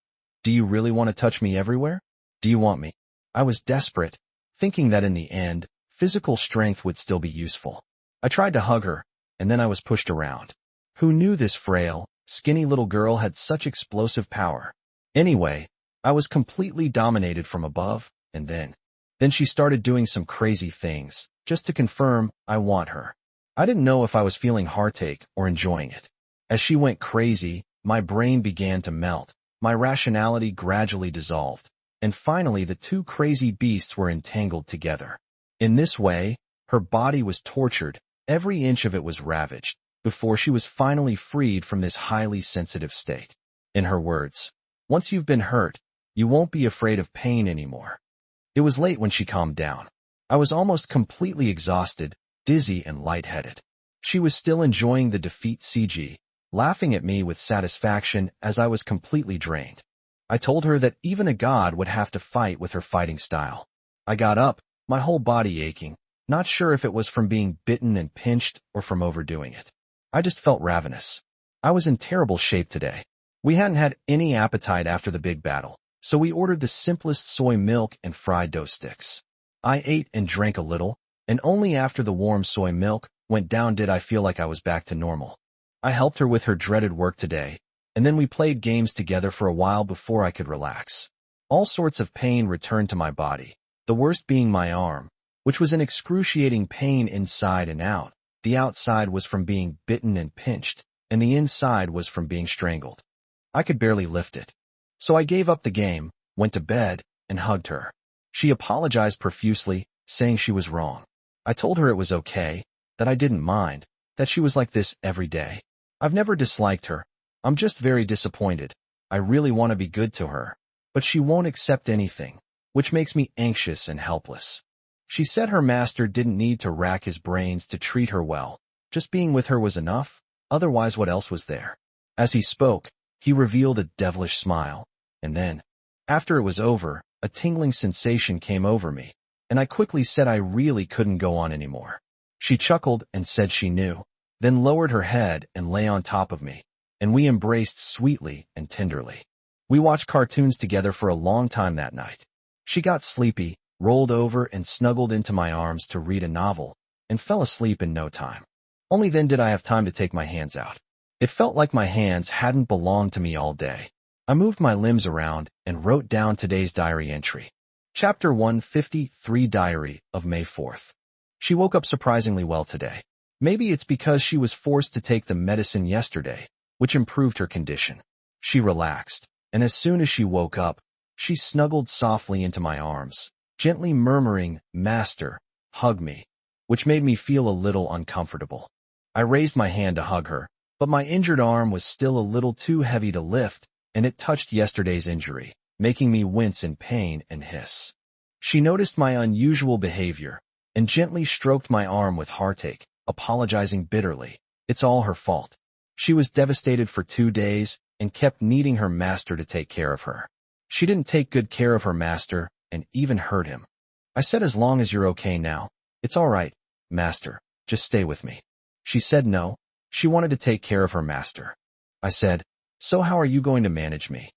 do you really want to touch me everywhere? Do you want me?" I was desperate, thinking that in the end, physical strength would still be useful. I tried to hug her, and then I was pushed around. Who knew this frail, skinny little girl had such explosive power? Anyway, I was completely dominated from above, and then she started doing some crazy things, just to confirm, I want her. I didn't know if I was feeling heartache or enjoying it. As she went crazy, my brain began to melt, my rationality gradually dissolved, and finally the two crazy beasts were entangled together. In this way, her body was tortured, every inch of it was ravaged, before she was finally freed from this highly sensitive state. In her words, "Once you've been hurt, you won't be afraid of pain anymore." It was late when she calmed down. I was almost completely exhausted, dizzy and lightheaded. She was still enjoying the defeat CG, laughing at me with satisfaction as I was completely drained. I told her that even a god would have to fight with her fighting style. I got up, my whole body aching, not sure if it was from being bitten and pinched or from overdoing it. I just felt ravenous. I was in terrible shape today. We hadn't had any appetite after the big battle, so we ordered the simplest soy milk and fried dough sticks. I ate and drank a little, and only after the warm soy milk went down did I feel like I was back to normal. I helped her with her dreaded work today, and then we played games together for a while before I could relax. All sorts of pain returned to my body, the worst being my arm, which was in excruciating pain inside and out. The outside was from being bitten and pinched, and the inside was from being strangled. I could barely lift it. So I gave up the game, went to bed, and hugged her. She apologized profusely, saying she was wrong. I told her it was okay, that I didn't mind, that she was like this every day. I've never disliked her. I'm just very disappointed. I really want to be good to her, but she won't accept anything, which makes me anxious and helpless. She said her master didn't need to rack his brains to treat her well. Just being with her was enough, otherwise what else was there? As he spoke, he revealed a devilish smile, and then, after it was over, a tingling sensation came over me, and I quickly said I really couldn't go on anymore. She chuckled and said she knew, then lowered her head and lay on top of me, and we embraced sweetly and tenderly. We watched cartoons together for a long time that night. She got sleepy, rolled over and snuggled into my arms to read a novel, and fell asleep in no time. Only then did I have time to take my hands out. It felt like my hands hadn't belonged to me all day. I moved my limbs around and wrote down today's diary entry. Chapter 153, Diary of May 4th. She woke up surprisingly well today. Maybe it's because she was forced to take the medicine yesterday, which improved her condition. She relaxed, and as soon as she woke up, she snuggled softly into my arms, gently murmuring, "Master, hug me," which made me feel a little uncomfortable. I raised my hand to hug her, but my injured arm was still a little too heavy to lift, and it touched yesterday's injury, making me wince in pain and hiss. She noticed my unusual behavior, and gently stroked my arm with heartache, apologizing bitterly. It's all her fault. She was devastated for 2 days, and kept needing her master to take care of her. She didn't take good care of her master, and even hurt him. I said, as long as you're okay now, it's all right, master, just stay with me. She said no. She wanted to take care of her master. I said, so how are you going to manage me?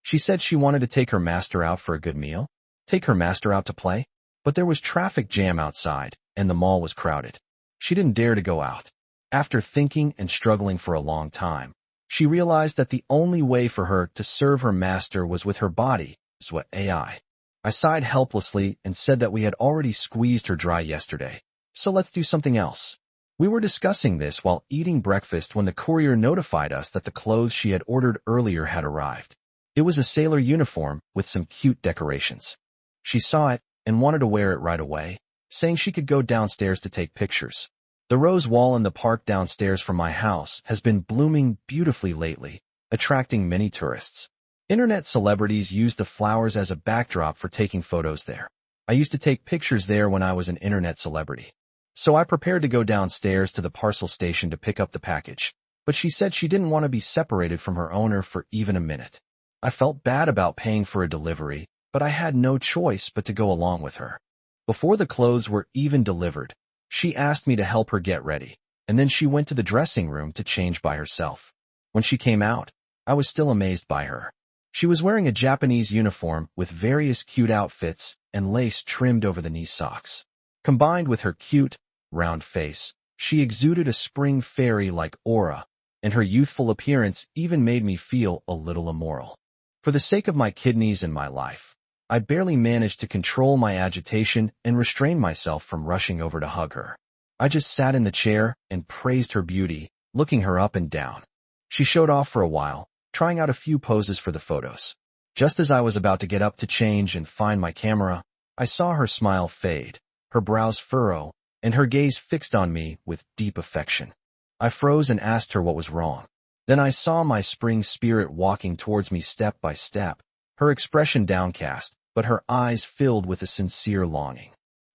She said she wanted to take her master out for a good meal, take her master out to play, but there was traffic jam outside, and the mall was crowded. She didn't dare to go out. After thinking and struggling for a long time, she realized that the only way for her to serve her master was with her body, is what AI. I sighed helplessly and said that we had already squeezed her dry yesterday, so let's do something else. We were discussing this while eating breakfast when the courier notified us that the clothes she had ordered earlier had arrived. It was a sailor uniform with some cute decorations. She saw it and wanted to wear it right away, saying she could go downstairs to take pictures. The rose wall in the park downstairs from my house has been blooming beautifully lately, attracting many tourists. Internet celebrities use the flowers as a backdrop for taking photos there. I used to take pictures there when I was an internet celebrity. So I prepared to go downstairs to the parcel station to pick up the package, but she said she didn't want to be separated from her owner for even a minute. I felt bad about paying for a delivery, but I had no choice but to go along with her. Before the clothes were even delivered, she asked me to help her get ready, and then she went to the dressing room to change by herself. When she came out, I was still amazed by her. She was wearing a Japanese uniform with various cute outfits and lace trimmed over the knee socks. Combined with her cute, round face, she exuded a spring fairy-like aura, and her youthful appearance even made me feel a little immoral. For the sake of my kidneys and my life, I barely managed to control my agitation and restrain myself from rushing over to hug her. I just sat in the chair and praised her beauty, looking her up and down. She showed off for a while, trying out a few poses for the photos. Just as I was about to get up to change and find my camera, I saw her smile fade, her brows furrow, and her gaze fixed on me with deep affection. I froze and asked her what was wrong. Then I saw my spring spirit walking towards me step by step, her expression downcast, but her eyes filled with a sincere longing.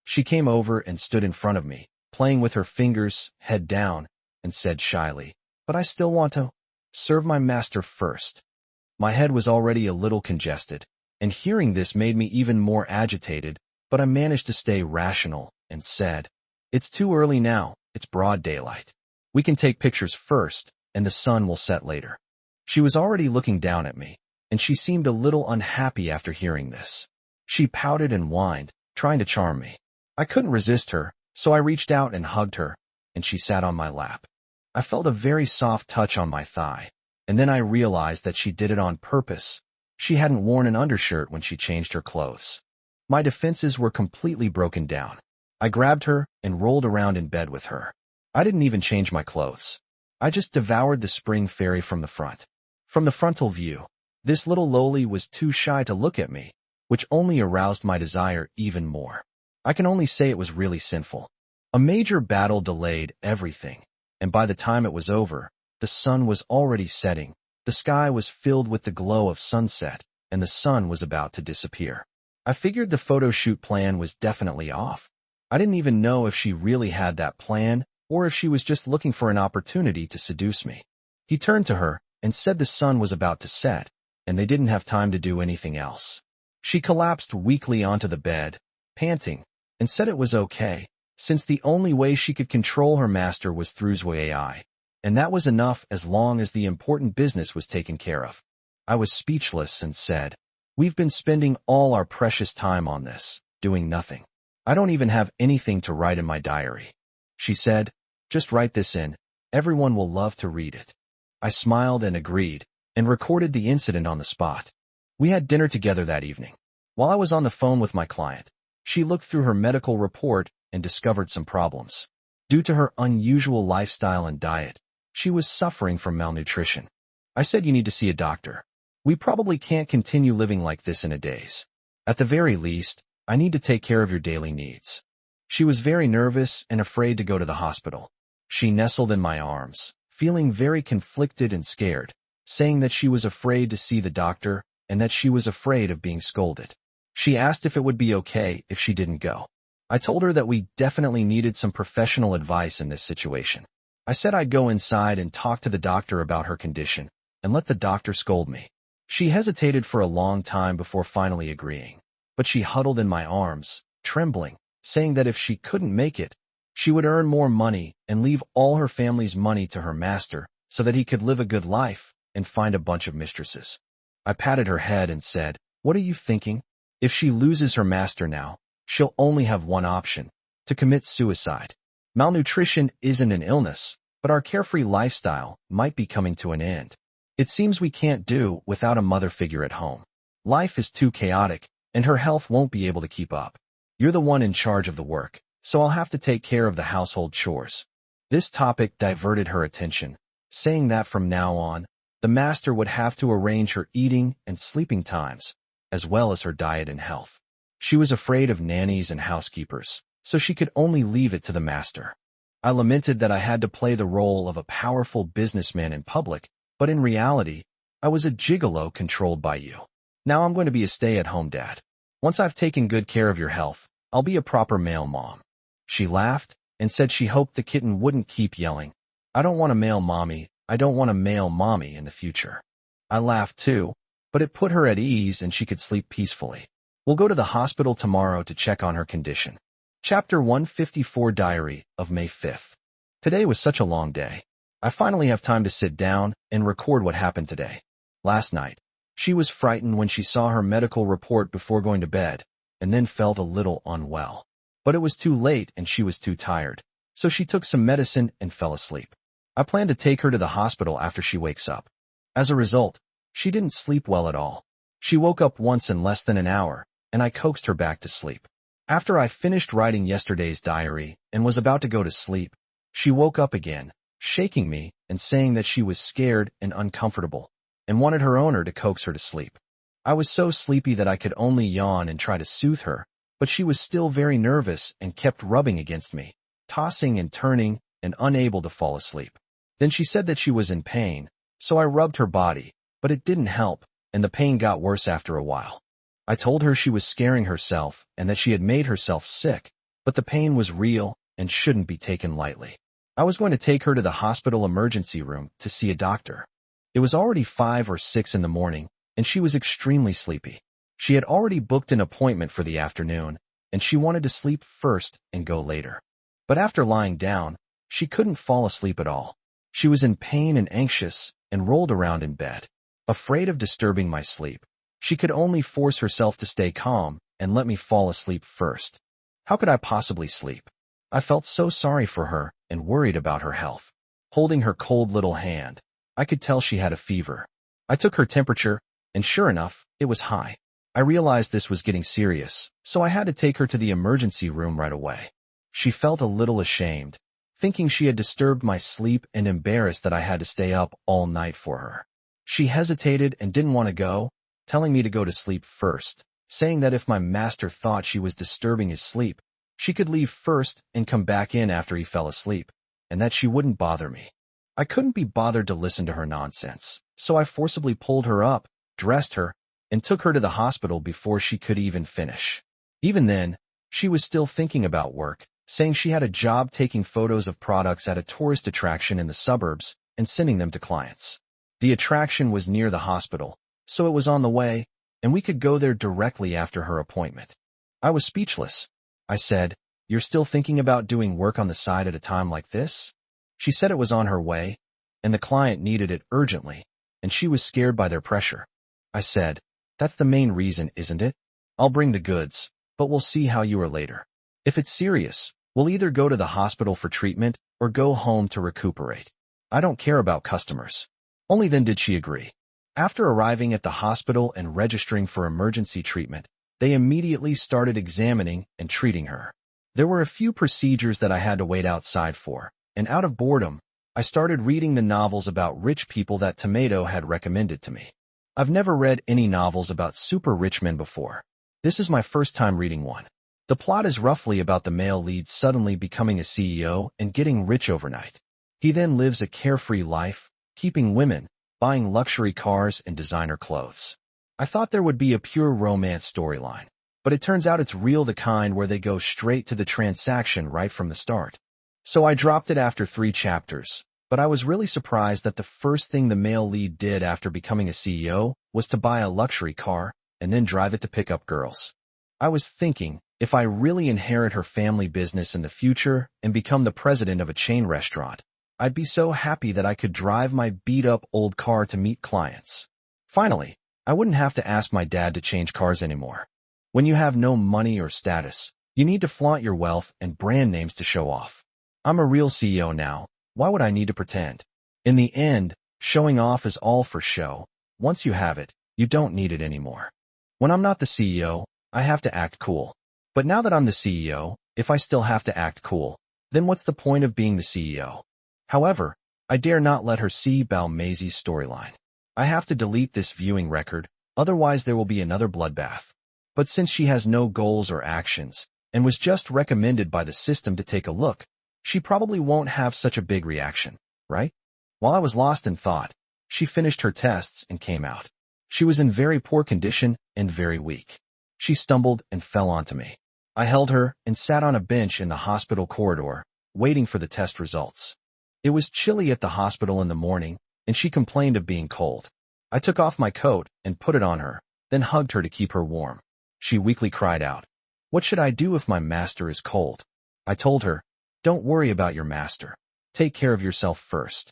She came over and stood in front of me, playing with her fingers, head down, and said shyly, "But I still want to serve my master first." My head was already a little congested, and hearing this made me even more agitated, but I managed to stay rational and said, "It's too early now, it's broad daylight. We can take pictures first, and the sun will set later." She was already looking down at me, and she seemed a little unhappy after hearing this. She pouted and whined, trying to charm me. I couldn't resist her, so I reached out and hugged her, and she sat on my lap. I felt a very soft touch on my thigh, and then I realized that she did it on purpose. She hadn't worn an undershirt when she changed her clothes. My defenses were completely broken down. I grabbed her and rolled around in bed with her. I didn't even change my clothes. I just devoured the spring fairy from the front. From the frontal view, this little loli was too shy to look at me, which only aroused my desire even more. I can only say it was really sinful. A major battle delayed everything, and by the time it was over, the sun was already setting, the sky was filled with the glow of sunset, and the sun was about to disappear. I figured the photo shoot plan was definitely off. I didn't even know if she really had that plan, or if she was just looking for an opportunity to seduce me. He turned to her and said the sun was about to set, and they didn't have time to do anything else. She collapsed weakly onto the bed, panting, and said it was okay, since the only way she could control her master was through Zhui AI, and that was enough as long as the important business was taken care of. I was speechless and said, "We've been spending all our precious time on this, doing nothing. I don't even have anything to write in my diary." She said, "Just write this in. Everyone will love to read it." I smiled and agreed, and recorded the incident on the spot. We had dinner together that evening. While I was on the phone with my client, she looked through her medical report and discovered some problems. Due to her unusual lifestyle and diet, she was suffering from malnutrition. I said, "You need to see a doctor. We probably can't continue living like this in a days. At the very least, I need to take care of your daily needs." She was very nervous and afraid to go to the hospital. She nestled in my arms, feeling very conflicted and scared, saying that she was afraid to see the doctor and that she was afraid of being scolded. She asked if it would be okay if she didn't go. I told her that we definitely needed some professional advice in this situation. I said I'd go inside and talk to the doctor about her condition and let the doctor scold me. She hesitated for a long time before finally agreeing, but she huddled in my arms, trembling, saying that if she couldn't make it, she would earn more money and leave all her family's money to her master so that he could live a good life and find a bunch of mistresses. I patted her head and said, "What are you thinking? If she loses her master now, she'll only have one option, to commit suicide. Malnutrition isn't an illness, but our carefree lifestyle might be coming to an end. It seems we can't do without a mother figure at home. Life is too chaotic, and her health won't be able to keep up. You're the one in charge of the work, so I'll have to take care of the household chores." This topic diverted her attention, saying that from now on, the master would have to arrange her eating and sleeping times, as well as her diet and health. She was afraid of nannies and housekeepers, so she could only leave it to the master. I lamented that I had to play the role of a powerful businessman in public, but in reality, I was a gigolo controlled by you. Now I'm going to be a stay-at-home dad. Once I've taken good care of your health, I'll be a proper male mom. She laughed and said she hoped the kitten wouldn't keep yelling, "I don't want a male mommy, I don't want a male mommy" in the future. I laughed too, but it put her at ease and she could sleep peacefully. We'll go to the hospital tomorrow to check on her condition. Chapter 154 Diary of May 5th. Today was such a long day. I finally have time to sit down and record what happened today. Last night, she was frightened when she saw her medical report before going to bed, and then felt a little unwell. But it was too late and she was too tired, so she took some medicine and fell asleep. I plan to take her to the hospital after she wakes up. As a result, she didn't sleep well at all. She woke up once in less than an hour, and I coaxed her back to sleep. After I finished writing yesterday's diary and was about to go to sleep, she woke up again, shaking me and saying that she was scared and uncomfortable, and wanted her owner to coax her to sleep. I was so sleepy that I could only yawn and try to soothe her, but she was still very nervous and kept rubbing against me, tossing and turning and unable to fall asleep. Then she said that she was in pain, so I rubbed her body, but it didn't help, and the pain got worse after a while. I told her she was scaring herself and that she had made herself sick, but the pain was real and shouldn't be taken lightly. I was going to take her to the hospital emergency room to see a doctor. It was already 5 or 6 in the morning, and she was extremely sleepy. She had already booked an appointment for the afternoon, and she wanted to sleep first and go later. But after lying down, she couldn't fall asleep at all. She was in pain and anxious and rolled around in bed, afraid of disturbing my sleep. She could only force herself to stay calm and let me fall asleep first. How could I possibly sleep? I felt so sorry for her and worried about her health. Holding her cold little hand, I could tell she had a fever. I took her temperature, and sure enough, it was high. I realized this was getting serious, so I had to take her to the emergency room right away. She felt a little ashamed, thinking she had disturbed my sleep and embarrassed that I had to stay up all night for her. She hesitated and didn't want to go, telling me to go to sleep first, saying that if my master thought she was disturbing his sleep, she could leave first and come back in after he fell asleep, and that she wouldn't bother me. I couldn't be bothered to listen to her nonsense, so I forcibly pulled her up, dressed her, and took her to the hospital before she could even finish. Even then, she was still thinking about work, saying she had a job taking photos of products at a tourist attraction in the suburbs and sending them to clients. The attraction was near the hospital, so it was on the way, and we could go there directly after her appointment. I was speechless. I said, "You're still thinking about doing work on the side at a time like this?" She said it was on her way, and the client needed it urgently, and she was scared by their pressure. I said, "That's the main reason, isn't it? I'll bring the goods, but we'll see how you are later. If it's serious, we'll either go to the hospital for treatment or go home to recuperate. I don't care about customers." Only then did she agree. After arriving at the hospital and registering for emergency treatment, they immediately started examining and treating her. There were a few procedures that I had to wait outside for, and out of boredom, I started reading the novels about rich people that Tomato had recommended to me. I've never read any novels about super rich men before. This is my first time reading one. The plot is roughly about the male lead suddenly becoming a CEO and getting rich overnight. He then lives a carefree life, keeping women, buying luxury cars and designer clothes. I thought there would be a pure romance storyline, but it turns out it's real, the kind where they go straight to the transaction right from the start. So I dropped it after 3 chapters, but I was really surprised that the first thing the male lead did after becoming a CEO was to buy a luxury car and then drive it to pick up girls. I was thinking, if I really inherit her family business in the future and become the president of a chain restaurant, I'd be so happy that I could drive my beat-up old car to meet clients. Finally, I wouldn't have to ask my dad to change cars anymore. When you have no money or status, you need to flaunt your wealth and brand names to show off. I'm a real CEO now. Why would I need to pretend? In the end, showing off is all for show. Once you have it, you don't need it anymore. When I'm not the CEO, I have to act cool. But now that I'm the CEO, if I still have to act cool, then what's the point of being the CEO? However, I dare not let her see Balmazy's storyline. I have to delete this viewing record, otherwise there will be another bloodbath. But since she has no goals or actions, and was just recommended by the system to take a look, she probably won't have such a big reaction, right? While I was lost in thought, she finished her tests and came out. She was in very poor condition and very weak. She stumbled and fell onto me. I held her and sat on a bench in the hospital corridor, waiting for the test results. It was chilly at the hospital in the morning, and she complained of being cold. I took off my coat and put it on her, then hugged her to keep her warm. She weakly cried out, "What should I do if my master is cold?" I told her, "Don't worry about your master. Take care of yourself first."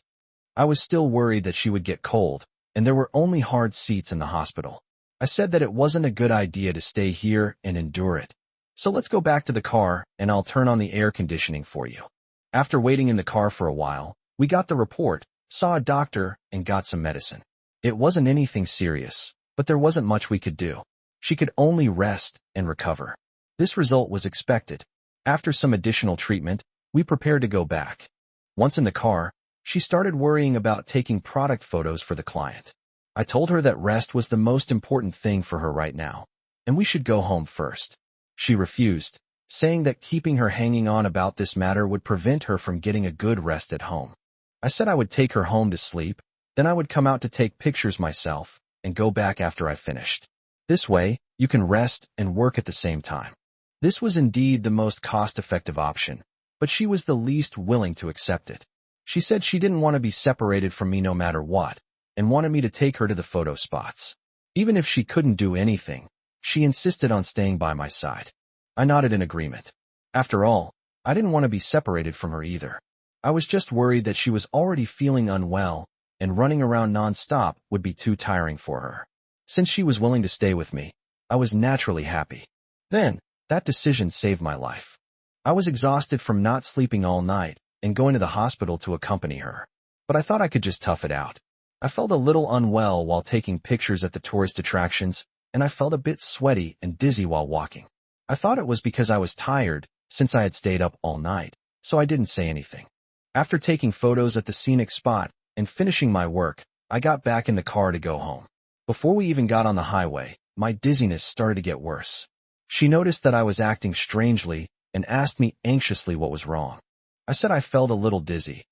I was still worried that she would get cold, and there were only hard seats in the hospital. I said that it wasn't a good idea to stay here and endure it. "So let's go back to the car, and I'll turn on the air conditioning for you." After waiting in the car for a while, we got the report, saw a doctor, and got some medicine. It wasn't anything serious, but there wasn't much we could do. She could only rest and recover. This result was expected. After some additional treatment, we prepared to go back. Once in the car, she started worrying about taking product photos for the client. I told her that rest was the most important thing for her right now, and we should go home first. She refused, saying that keeping her hanging on about this matter would prevent her from getting a good rest at home. I said I would take her home to sleep, then I would come out to take pictures myself and go back after I finished. This way, you can rest and work at the same time. This was indeed the most cost-effective option, but she was the least willing to accept it. She said she didn't want to be separated from me no matter what, and wanted me to take her to the photo spots. Even if she couldn't do anything, she insisted on staying by my side. I nodded in agreement. After all, I didn't want to be separated from her either. I was just worried that she was already feeling unwell, and running around non-stop would be too tiring for her. Since she was willing to stay with me, I was naturally happy. Then, that decision saved my life. I was exhausted from not sleeping all night and going to the hospital to accompany her. But I thought I could just tough it out. I felt a little unwell while taking pictures at the tourist attractions, and I felt a bit sweaty and dizzy while walking. I thought it was because I was tired, since I had stayed up all night, so I didn't say anything. After taking photos at the scenic spot and finishing my work, I got back in the car to go home. Before we even got on the highway, my dizziness started to get worse. She noticed that I was acting strangely and asked me anxiously what was wrong. I said I felt a little dizzy,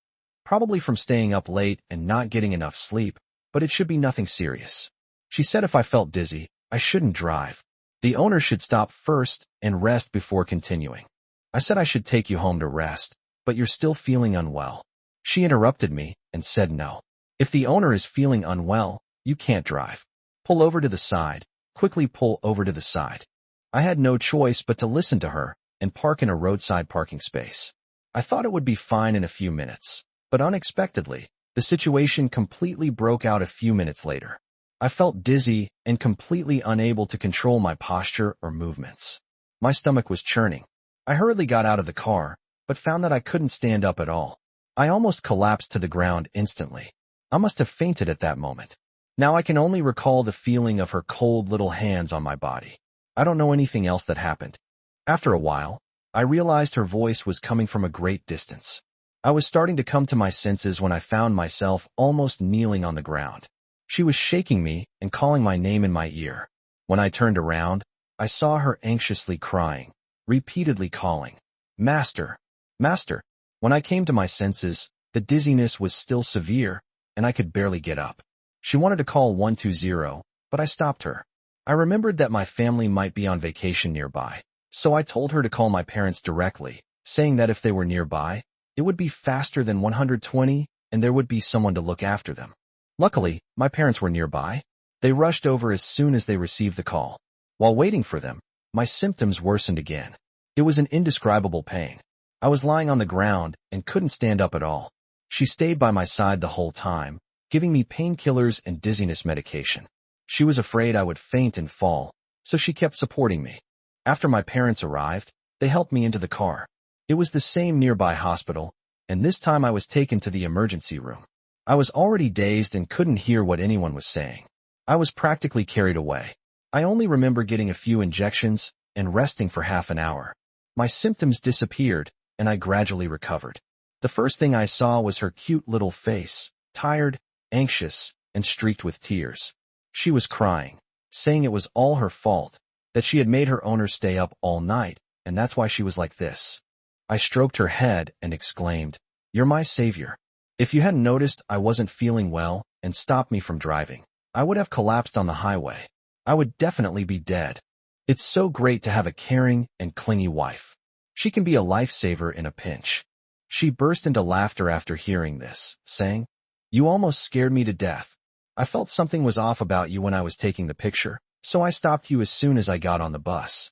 probably from staying up late and not getting enough sleep, but it should be nothing serious. She said if I felt dizzy, I shouldn't drive. The owner should stop first and rest before continuing. I said I should take you home to rest, but you're still feeling unwell. She interrupted me and said no. If the owner is feeling unwell, you can't drive. Pull over to the side. Quickly pull over to the side. I had no choice but to listen to her and park in a roadside parking space. I thought it would be fine in a few minutes, but unexpectedly, the situation completely broke out a few minutes later. I felt dizzy and completely unable to control my posture or movements. My stomach was churning. I hurriedly got out of the car, but found that I couldn't stand up at all. I almost collapsed to the ground instantly. I must have fainted at that moment. Now I can only recall the feeling of her cold little hands on my body. I don't know anything else that happened. After a while, I realized her voice was coming from a great distance. I was starting to come to my senses when I found myself almost kneeling on the ground. She was shaking me and calling my name in my ear. When I turned around, I saw her anxiously crying, repeatedly calling, "Master, Master." When I came to my senses, the dizziness was still severe, and I could barely get up. She wanted to call 120, but I stopped her. I remembered that my family might be on vacation nearby, so I told her to call my parents directly, saying that if they were nearby, it would be faster than 120 and there would be someone to look after them. Luckily, my parents were nearby. They rushed over as soon as they received the call. While waiting for them, my symptoms worsened again. It was an indescribable pain. I was lying on the ground and couldn't stand up at all. She stayed by my side the whole time, giving me painkillers and dizziness medication. She was afraid I would faint and fall, so she kept supporting me. After my parents arrived, they helped me into the car. It was the same nearby hospital, and this time I was taken to the emergency room. I was already dazed and couldn't hear what anyone was saying. I was practically carried away. I only remember getting a few injections and resting for half an hour. My symptoms disappeared, and I gradually recovered. The first thing I saw was her cute little face, tired, anxious, and streaked with tears. She was crying, saying it was all her fault, that she had made her owner stay up all night, and that's why she was like this. I stroked her head and exclaimed, "You're my savior. If you hadn't noticed I wasn't feeling well and stopped me from driving, I would have collapsed on the highway. I would definitely be dead. It's so great to have a caring and clingy wife. She can be a lifesaver in a pinch." She burst into laughter after hearing this, saying, "You almost scared me to death. I felt something was off about you when I was taking the picture, so I stopped you as soon as I got on the bus."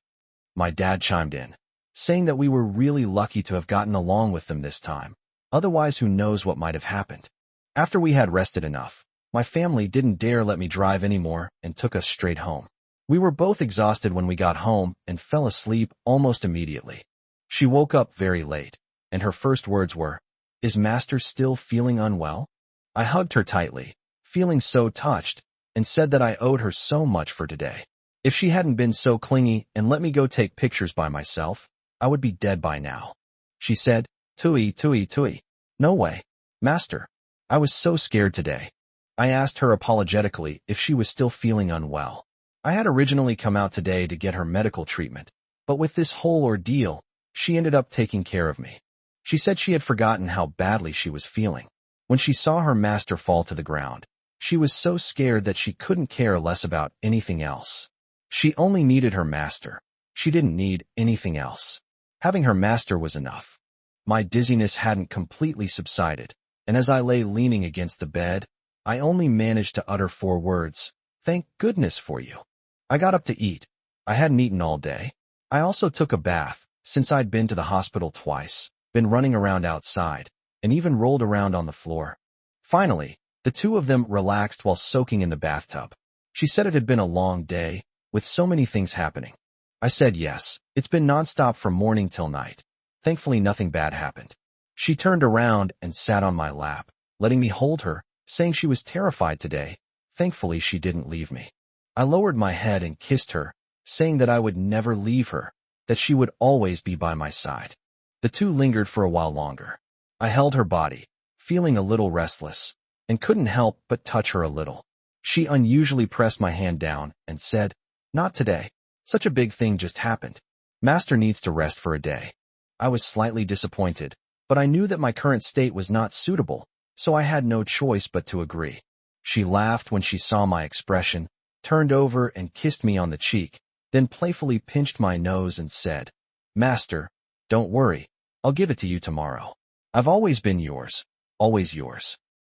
My dad chimed in, saying that we were really lucky to have gotten along with them this time. Otherwise, who knows what might have happened. After we had rested enough, my family didn't dare let me drive anymore and took us straight home. We were both exhausted when we got home and fell asleep almost immediately. She woke up very late, and her first words were, "Is Master still feeling unwell?" I hugged her tightly, feeling so touched, and said that I owed her so much for today. If she hadn't been so clingy and let me go take pictures by myself, I would be dead by now. She said, "Tui, tui, tui. No way, Master. I was so scared today." I asked her apologetically if she was still feeling unwell. I had originally come out today to get her medical treatment, but with this whole ordeal, she ended up taking care of me. She said she had forgotten how badly she was feeling. When she saw her master fall to the ground, she was so scared that she couldn't care less about anything else. She only needed her master. She didn't need anything else. Having her master was enough. My dizziness hadn't completely subsided, and as I lay leaning against the bed, I only managed to utter 4 words, "Thank goodness for you." I got up to eat. I hadn't eaten all day. I also took a bath, since I'd been to the hospital twice, been running around outside, and even rolled around on the floor. Finally, the two of them relaxed while soaking in the bathtub. She said it had been a long day, with so many things happening. I said yes, it's been nonstop from morning till night. Thankfully nothing bad happened. She turned around and sat on my lap, letting me hold her, saying she was terrified today. Thankfully she didn't leave me. I lowered my head and kissed her, saying that I would never leave her, that she would always be by my side. The two lingered for a while longer. I held her body, feeling a little restless, and couldn't help but touch her a little. She unusually pressed my hand down and said, "Not today. Such a big thing just happened. Master needs to rest for a day." I was slightly disappointed, but I knew that my current state was not suitable, so I had no choice but to agree. She laughed when she saw my expression, turned over and kissed me on the cheek, then playfully pinched my nose and said, "Master, don't worry, I'll give it to you tomorrow. I've always been yours, always yours."